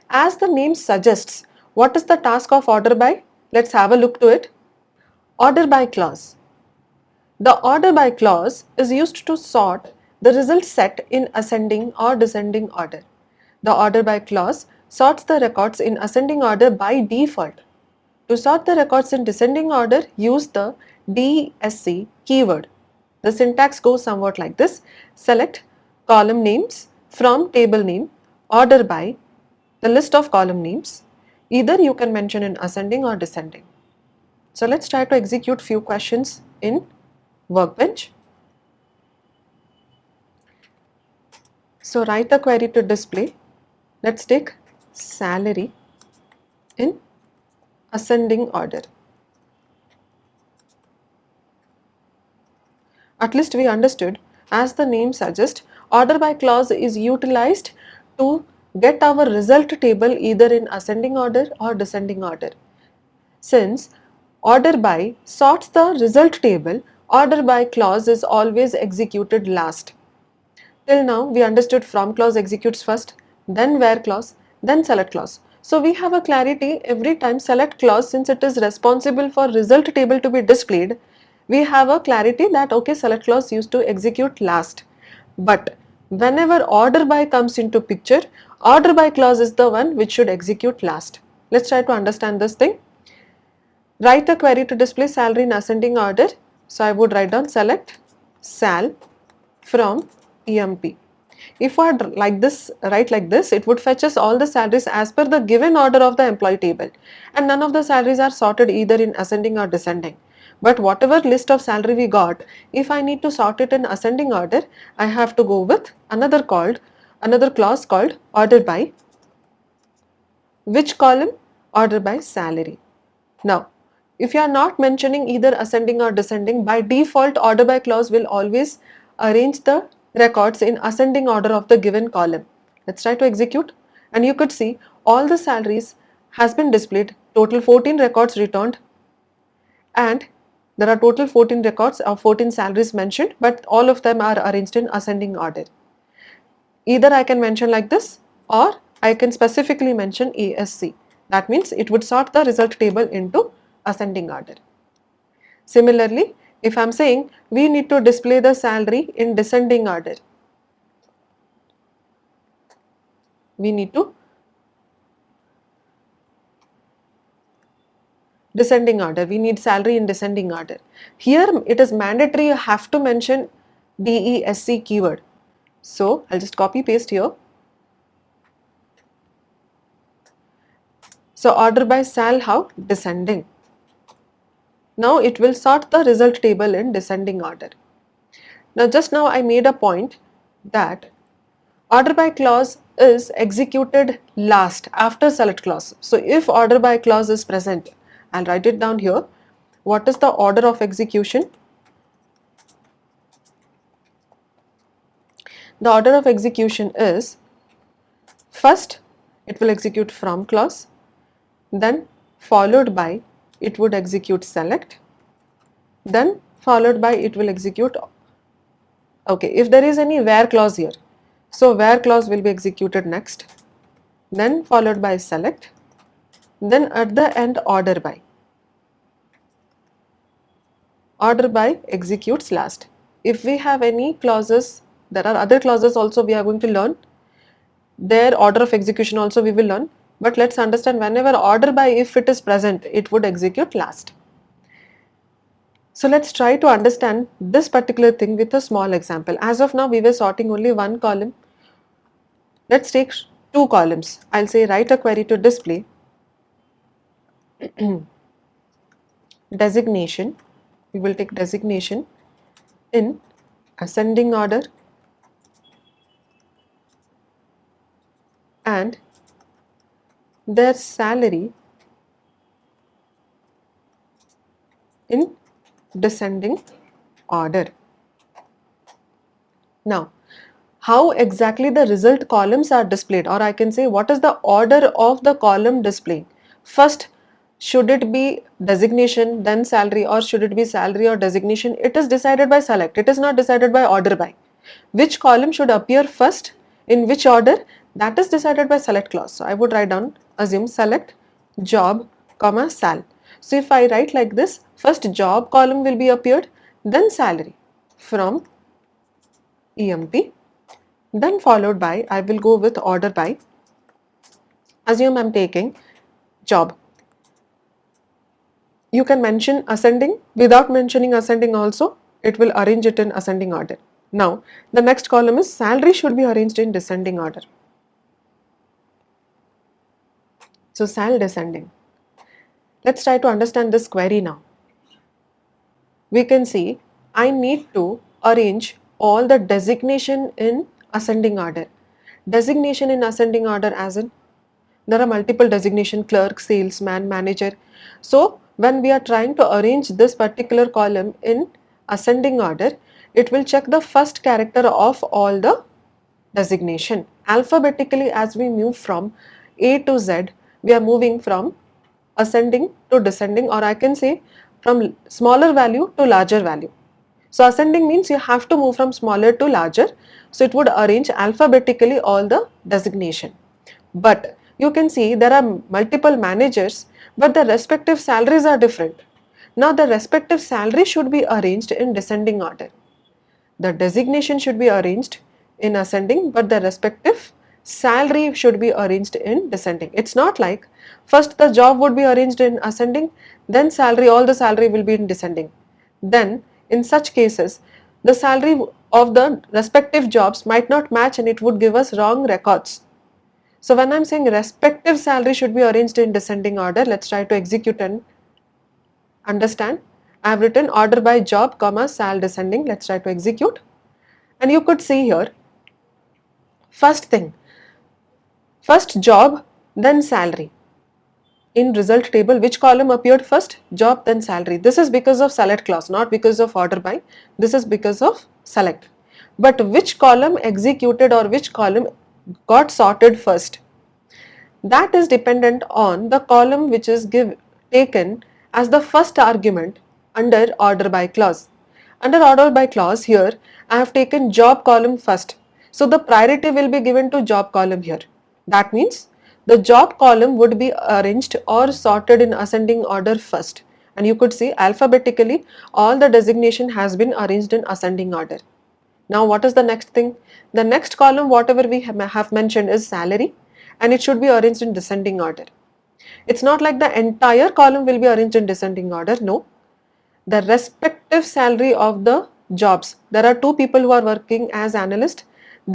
As the name suggests, what is the task of order by? Let's have a look to it. Order by clause. The order by clause is used to sort the result set in ascending or descending order. The order by clause sorts the records in ascending order by default. To sort the records in descending order, use the DSC keyword. The syntax goes somewhat like this: select column names from table name, order by the list of column names. Either you can mention in ascending or descending. So let's try to execute few questions in Workbench. So write a query to display. Let's take salary in ascending order. At least we understood, as the name suggests, order by clause is utilized to get our result table either in ascending order or descending order. Since order by sorts the result table, order by clause is always executed last. Till now we understood from clause executes first, then where clause, then select clause. So we have a clarity every time select clause, since it is responsible for result table to be displayed, we have a clarity that okay, select clause used to execute last. But whenever order by comes into picture, order by clause is the one which should execute last. Let's try to understand this thing. Write a query to display salary in ascending order. So I would write down select sal from EMP. If I write like this, it would fetch us all the salaries as per the given order of the employee table, and none of the salaries are sorted either in ascending or descending. But whatever list of salary we got, if I need to sort it in ascending order, I have to go with another clause called order by. Which column? Order by salary. Now, if you are not mentioning either ascending or descending, by default order by clause will always arrange the records in ascending order of the given column. Let's try to execute, and you could see all the salaries has been displayed, total 14 records returned, and there are total 14 records or 14 salaries mentioned, but all of them are arranged in ascending order. Either I can mention like this, or I can specifically mention ASC. That means it would sort the result table into ascending order. Similarly, if I am saying we need to display the salary in descending order, we need to descending order, we need salary in descending order. Here it is mandatory, you have to mention DESC keyword. So I'll just copy paste here. So order by sal how? Descending. Now it will sort the result table in descending order. Now just now I made a point that order by clause is executed last after select clause. So if order by clause is present, I'll write it down here. What is the order of execution? The order of execution is first it will execute from clause, then followed by it would execute select, then followed by it will execute, okay, if there is any where clause here, so where clause will be executed next, then followed by select, then at the end order by executes last. If we have any clauses, there are other clauses also we are going to learn, their order of execution also we will learn, but let's understand whenever order by if it is present, it would execute last. So let's try to understand this particular thing with a small example. As of now we were sorting only one column. Let's take two columns. I'll say write a query to display designation. We will take designation in ascending order and their salary in descending order. Now, how exactly the result columns are displayed, or I can say what is the order of the column displaying? First, should it be designation, then salary, or should it be salary or designation? It is decided by select. It is not decided by order by. Which column should appear first in which order? That is decided by select clause. So I would write down, assume select job, comma sal. So if I write like this, first job column will be appeared, then salary from EMP, then followed by, I will go with order by, assume I'm taking job. You can mention ascending, without mentioning ascending also, it will arrange it in ascending order. Now, the next column is salary should be arranged in descending order. So, sal descending. Let's try to understand this query now. We can see I need to arrange all the designation in ascending order. Designation in ascending order as in there are multiple designation, clerk, salesman, manager. So when we are trying to arrange this particular column in ascending order, it will check the first character of all the designation. Alphabetically, as we move from A to Z, we are moving from ascending to descending, or I can say from smaller value to larger value. So ascending means you have to move from smaller to larger. So it would arrange alphabetically all the designation. But you can see there are multiple managers, but the respective salaries are different. Now the respective salary should be arranged in descending order. The designation should be arranged in ascending, but the respective salary should be arranged in descending. It's not like first the job would be arranged in ascending, then salary, all the salary will be in descending. Then in such cases, the salary of the respective jobs might not match and it would give us wrong records. So when I'm saying respective salary should be arranged in descending order, let's try to execute and understand. I have written order by job, comma, sal descending. Let's try to execute. And you could see here, first thing, first job, then salary. In result table, which column appeared first? Job, then salary. This is because of select clause, not because of order by. This is because of select. But which column executed or which column got sorted first? That is dependent on the column which is taken as the first argument under order by clause. Under order by clause here, I have taken job column first. So the priority will be given to job column here. That means the job column would be arranged or sorted in ascending order first. And you could see alphabetically all the designation has been arranged in ascending order. Now what is the next thing? The next column, whatever we have mentioned, is salary, and it should be arranged in descending order. It's not like the entire column will be arranged in descending order. No. The respective salary of the jobs. There are two people who are working as analyst.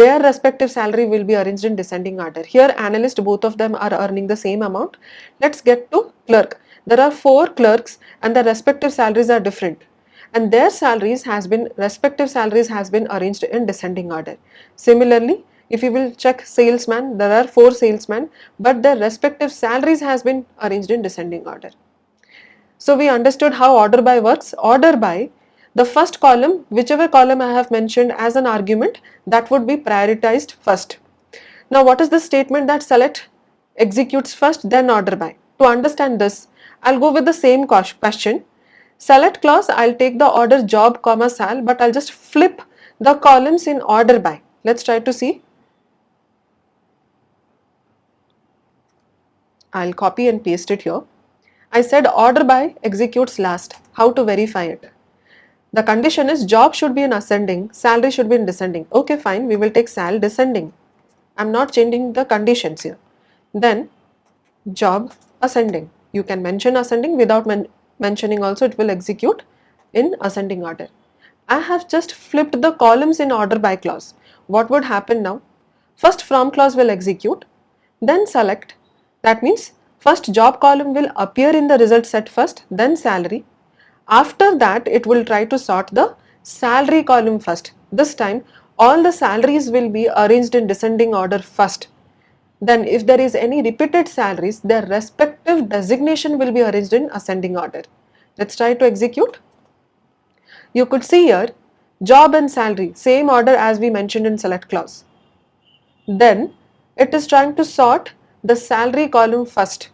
their respective salary will be arranged in descending order. Here analyst, both of them are earning the same amount. Let's get to clerk. There are 4 clerks and the respective salaries are different, and their respective salaries has been arranged in descending order. Similarly, if you will check salesman, there are 4 salesmen, but their respective salaries has been arranged in descending order. So we understood how order by works. Order by, the first column, whichever column I have mentioned as an argument, that would be prioritized first. Now what is the statement that select executes first, then order by? To understand this, I'll go with the same question. Select clause, I'll take the order job comma sal, but I'll just flip the columns in order by. Let's try to see. I'll copy and paste it here. I said order by executes last. How to verify it? The condition is job should be in ascending, salary should be in descending. Okay, fine, we will take sal descending. I'm not changing the conditions here. Then job ascending. You can mention ascending, without mentioning also it will execute in ascending order. I have just flipped the columns in order by clause. What would happen now? First from clause will execute, then select. That means first job column will appear in the result set first, then salary. After that it will try to sort the salary column first. This time all the salaries will be arranged in descending order first. Then if there is any repeated salaries, their respective designation will be arranged in ascending order. Let's try to execute. You could see here job and salary, same order as we mentioned in select clause. Then it is trying to sort the salary column first.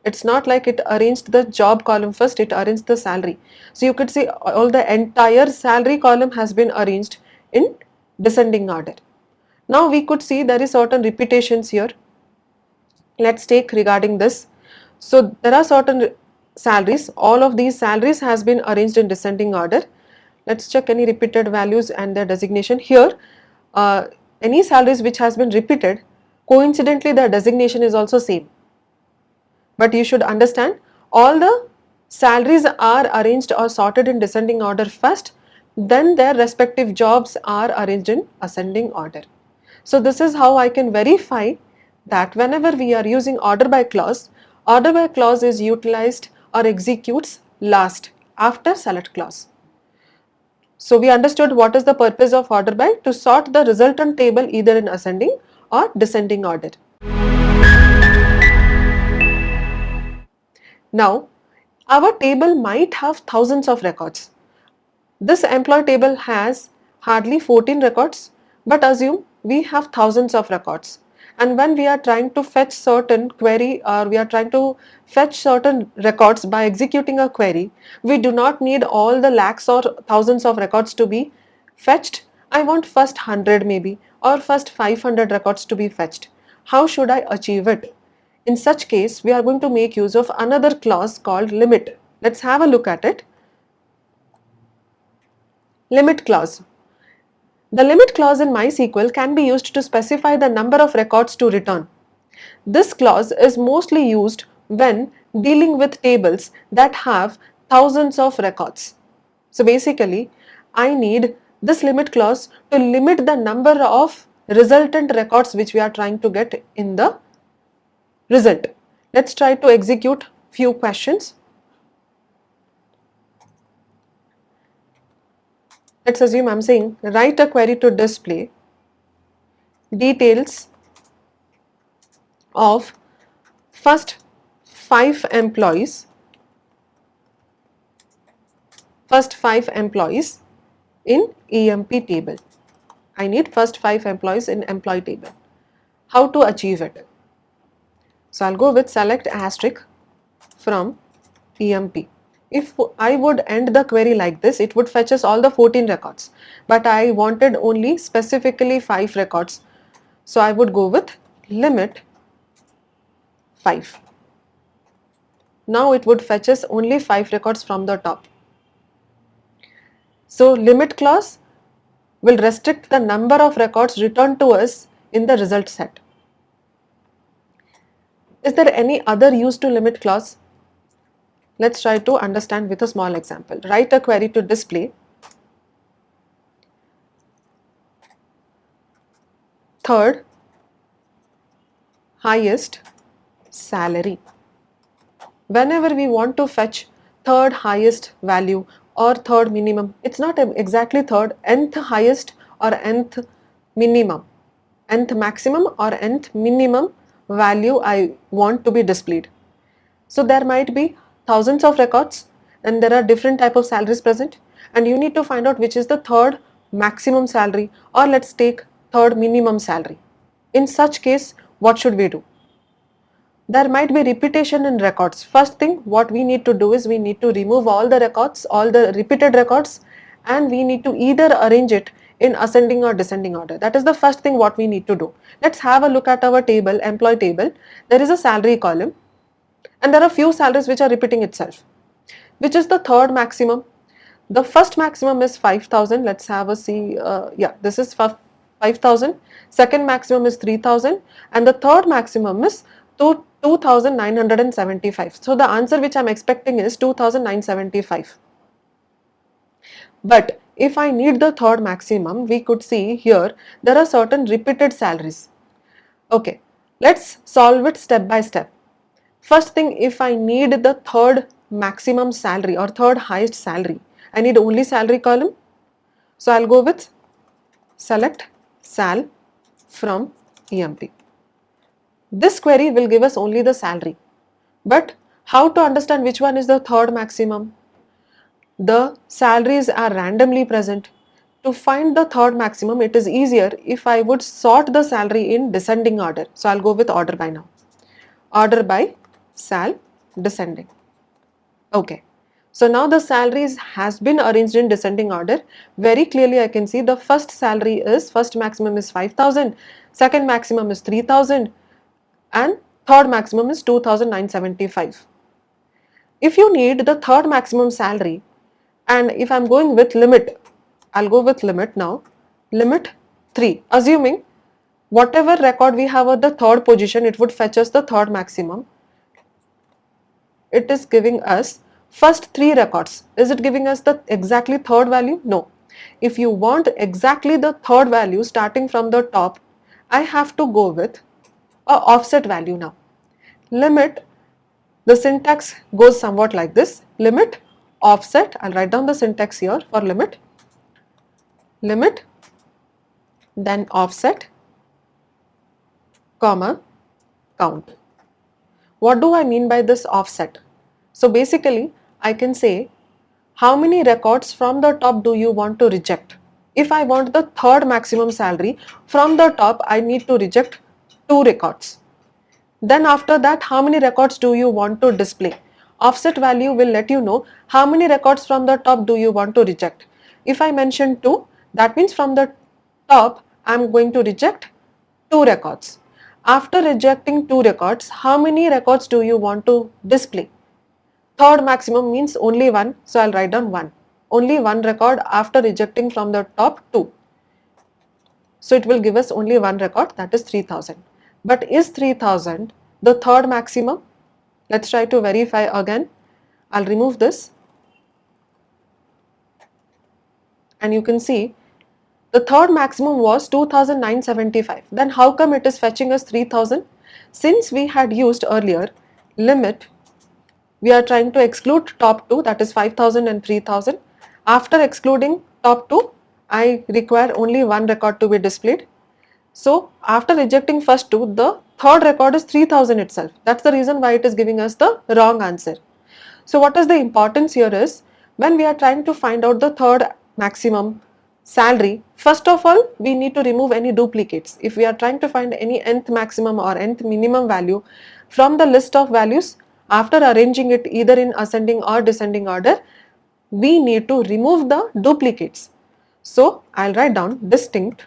It's not like it arranged the job column first, it arranged the salary. So you could see all the entire salary column has been arranged in descending order. Now we could see there is certain repetitions here. Let's take regarding this. So there are certain salaries, all of these salaries has been arranged in descending order. Let's check any repeated values and their designation. Here any salaries which has been repeated, coincidentally their designation is also same. But you should understand all the salaries are arranged or sorted in descending order first, then their respective jobs are arranged in ascending order. So this is how I can verify that whenever we are using order by clause is utilized or executes last after select clause. So we understood what is the purpose of order by, to sort the resultant table either in ascending or descending order. Now our table might have thousands of records. This employee table has hardly 14 records, but assume we have thousands of records. And when we are trying to fetch certain query, or we are trying to fetch certain records by executing a query, we do not need all the lakhs or thousands of records to be fetched. I want first 100 maybe, or first 500 records to be fetched. How should I achieve it? In such case, we are going to make use of another clause called limit. Let's have a look at it. Limit clause. The limit clause in MySQL can be used to specify the number of records to return. This clause is mostly used when dealing with tables that have thousands of records. So basically, I need this limit clause to limit the number of resultant records which we are trying to get in the result. Let's try to execute few questions. Let's assume I'm saying write a query to display details of first 5 employees in EMP table. I need first 5 employees in employee table. How to achieve it? So I'll go with select asterisk from EMP. If I would end the query like this, it would fetch us all the 14 records, but I wanted only specifically 5 records. So I would go with limit 5. Now it would fetch us only 5 records from the top. So limit clause will restrict the number of records returned to us in the result set. Is there any other use to limit clause? Let's try to understand with a small example. Write a query to display third highest salary. Whenever we want to fetch third highest value or third minimum, it's not exactly third, nth highest or nth minimum, nth maximum or nth minimum value I want to be displayed. So there might be thousands of records and there are different type of salaries present, and you need to find out which is the third maximum salary, or let's take third minimum salary. In such case, what should we do? There might be repetition in records. First thing what we need to do is we need to remove all the records, all the repeated records, and we need to either arrange it in ascending or descending order. That is the first thing what we need to do. Let's have a look at our table, employee table. There is a salary column and there are few salaries which are repeating itself. Which is the third maximum? The first maximum is 5,000. Let's have a see. This is 5,000. Second maximum is 3,000 and the third maximum is 2,975. So the answer which I am expecting is 2,975. But if I need the third maximum, we could see here there are certain repeated salaries. Okay, let's solve it step by step. First thing, if I need the third maximum salary or third highest salary, I need only salary column. So I'll go with select sal from EMP. This query will give us only the salary. But how to understand which one is the third maximum? The salaries are randomly present. To find the third maximum, it is easier if I would sort the salary in descending order. So I'll go with order by now. Order by sal descending. Okay. So now the salaries has been arranged in descending order. Very clearly I can see the first maximum is 5,000, second maximum is 3,000 and third maximum is 2,975. If you need the third maximum salary, and if I'm going with limit, I'll go with limit now, limit 3, assuming whatever record we have at the third position, it would fetch us the third maximum. It is giving us first 3 records. Is it giving us the exactly third value? No. If you want exactly the third value starting from the top, I have to go with a offset value now. Limit, the syntax goes somewhat like this, limit offset. I'll write down the syntax here for limit, then offset, comma, count. What do I mean by this offset? So basically I can say how many records from the top do you want to reject. If I want the third maximum salary, from the top I need to reject 2 records. Then after that, how many records do you want to display? Offset value will let you know how many records from the top do you want to reject. If I mention 2, that means from the top I am going to reject 2 records. After rejecting 2 records, how many records do you want to display? Third maximum means only 1, so I'll write down 1. Only 1 record after rejecting from the top 2. So it will give us only 1 record, that is 3,000. But is 3,000 the third maximum? Let's try to verify again. I'll remove this. And you can see the third maximum was 2,975. Then how come it is fetching us 3,000? Since we had used earlier limit, we are trying to exclude top 2, that is 5,000 and 3,000. After excluding top 2, I require only 1 record to be displayed. So after rejecting first 2, the third record is 3,000 itself. That's the reason why it is giving us the wrong answer. So what is the importance here is, when we are trying to find out the third maximum salary, first of all we need to remove any duplicates. If we are trying to find any nth maximum or nth minimum value from the list of values, after arranging it either in ascending or descending order, we need to remove the duplicates. So I'll write down distinct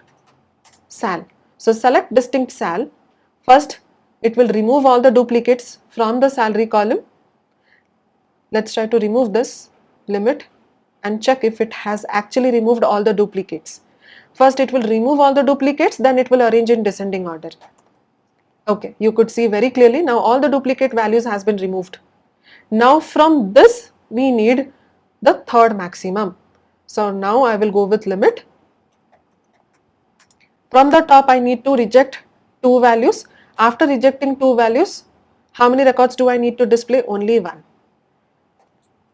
sal. So select distinct sal. First it will remove all the duplicates from the salary column. Let's try to remove this limit and check if it has actually removed all the duplicates. First it will remove all the duplicates, then it will arrange in descending order. Okay, you could see very clearly now all the duplicate values has been removed. Now from this we need the third maximum. So now I will go with limit From the top I need to reject 2 values. After rejecting 2 values, how many records do I need to display? Only 1.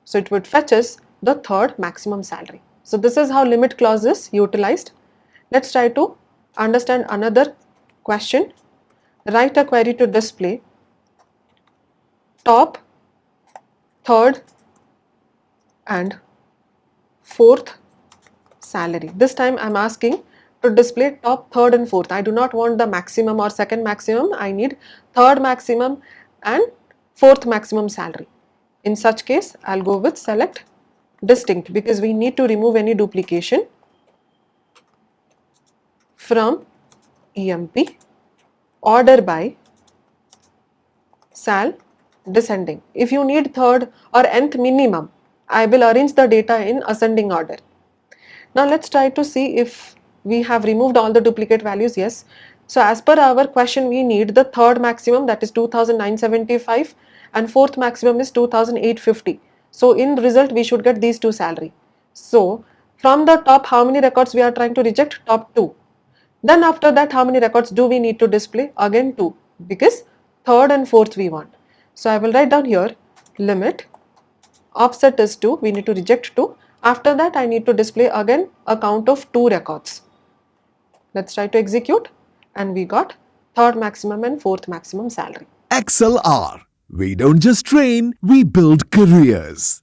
So it would fetch us the third maximum salary. So this is how limit clause is utilized. Let's try to understand another question. Write a query to display top, third and fourth salary. This time I am asking to display top, third and fourth. I do not want the maximum or second maximum. I need third maximum and fourth maximum salary. In such case, I'll go with select distinct because we need to remove any duplication from EMP, order by sal descending. If you need third or nth minimum, I will arrange the data in ascending order. Now let's try to see if we have removed all the duplicate values. Yes. So as per our question, we need the third maximum, that is 2975, and fourth maximum is 2850. So in result we should get these two salary. So from the top, how many records we are trying to reject? Top 2. Then after that, how many records do we need to display? Again 2, because third and fourth we want. So I will write down here limit offset is 2, we need to reject 2. After that I need to display again a count of 2 records. Let's try to execute, and we got third maximum and fourth maximum salary. ExcelR. We don't just train, we build careers.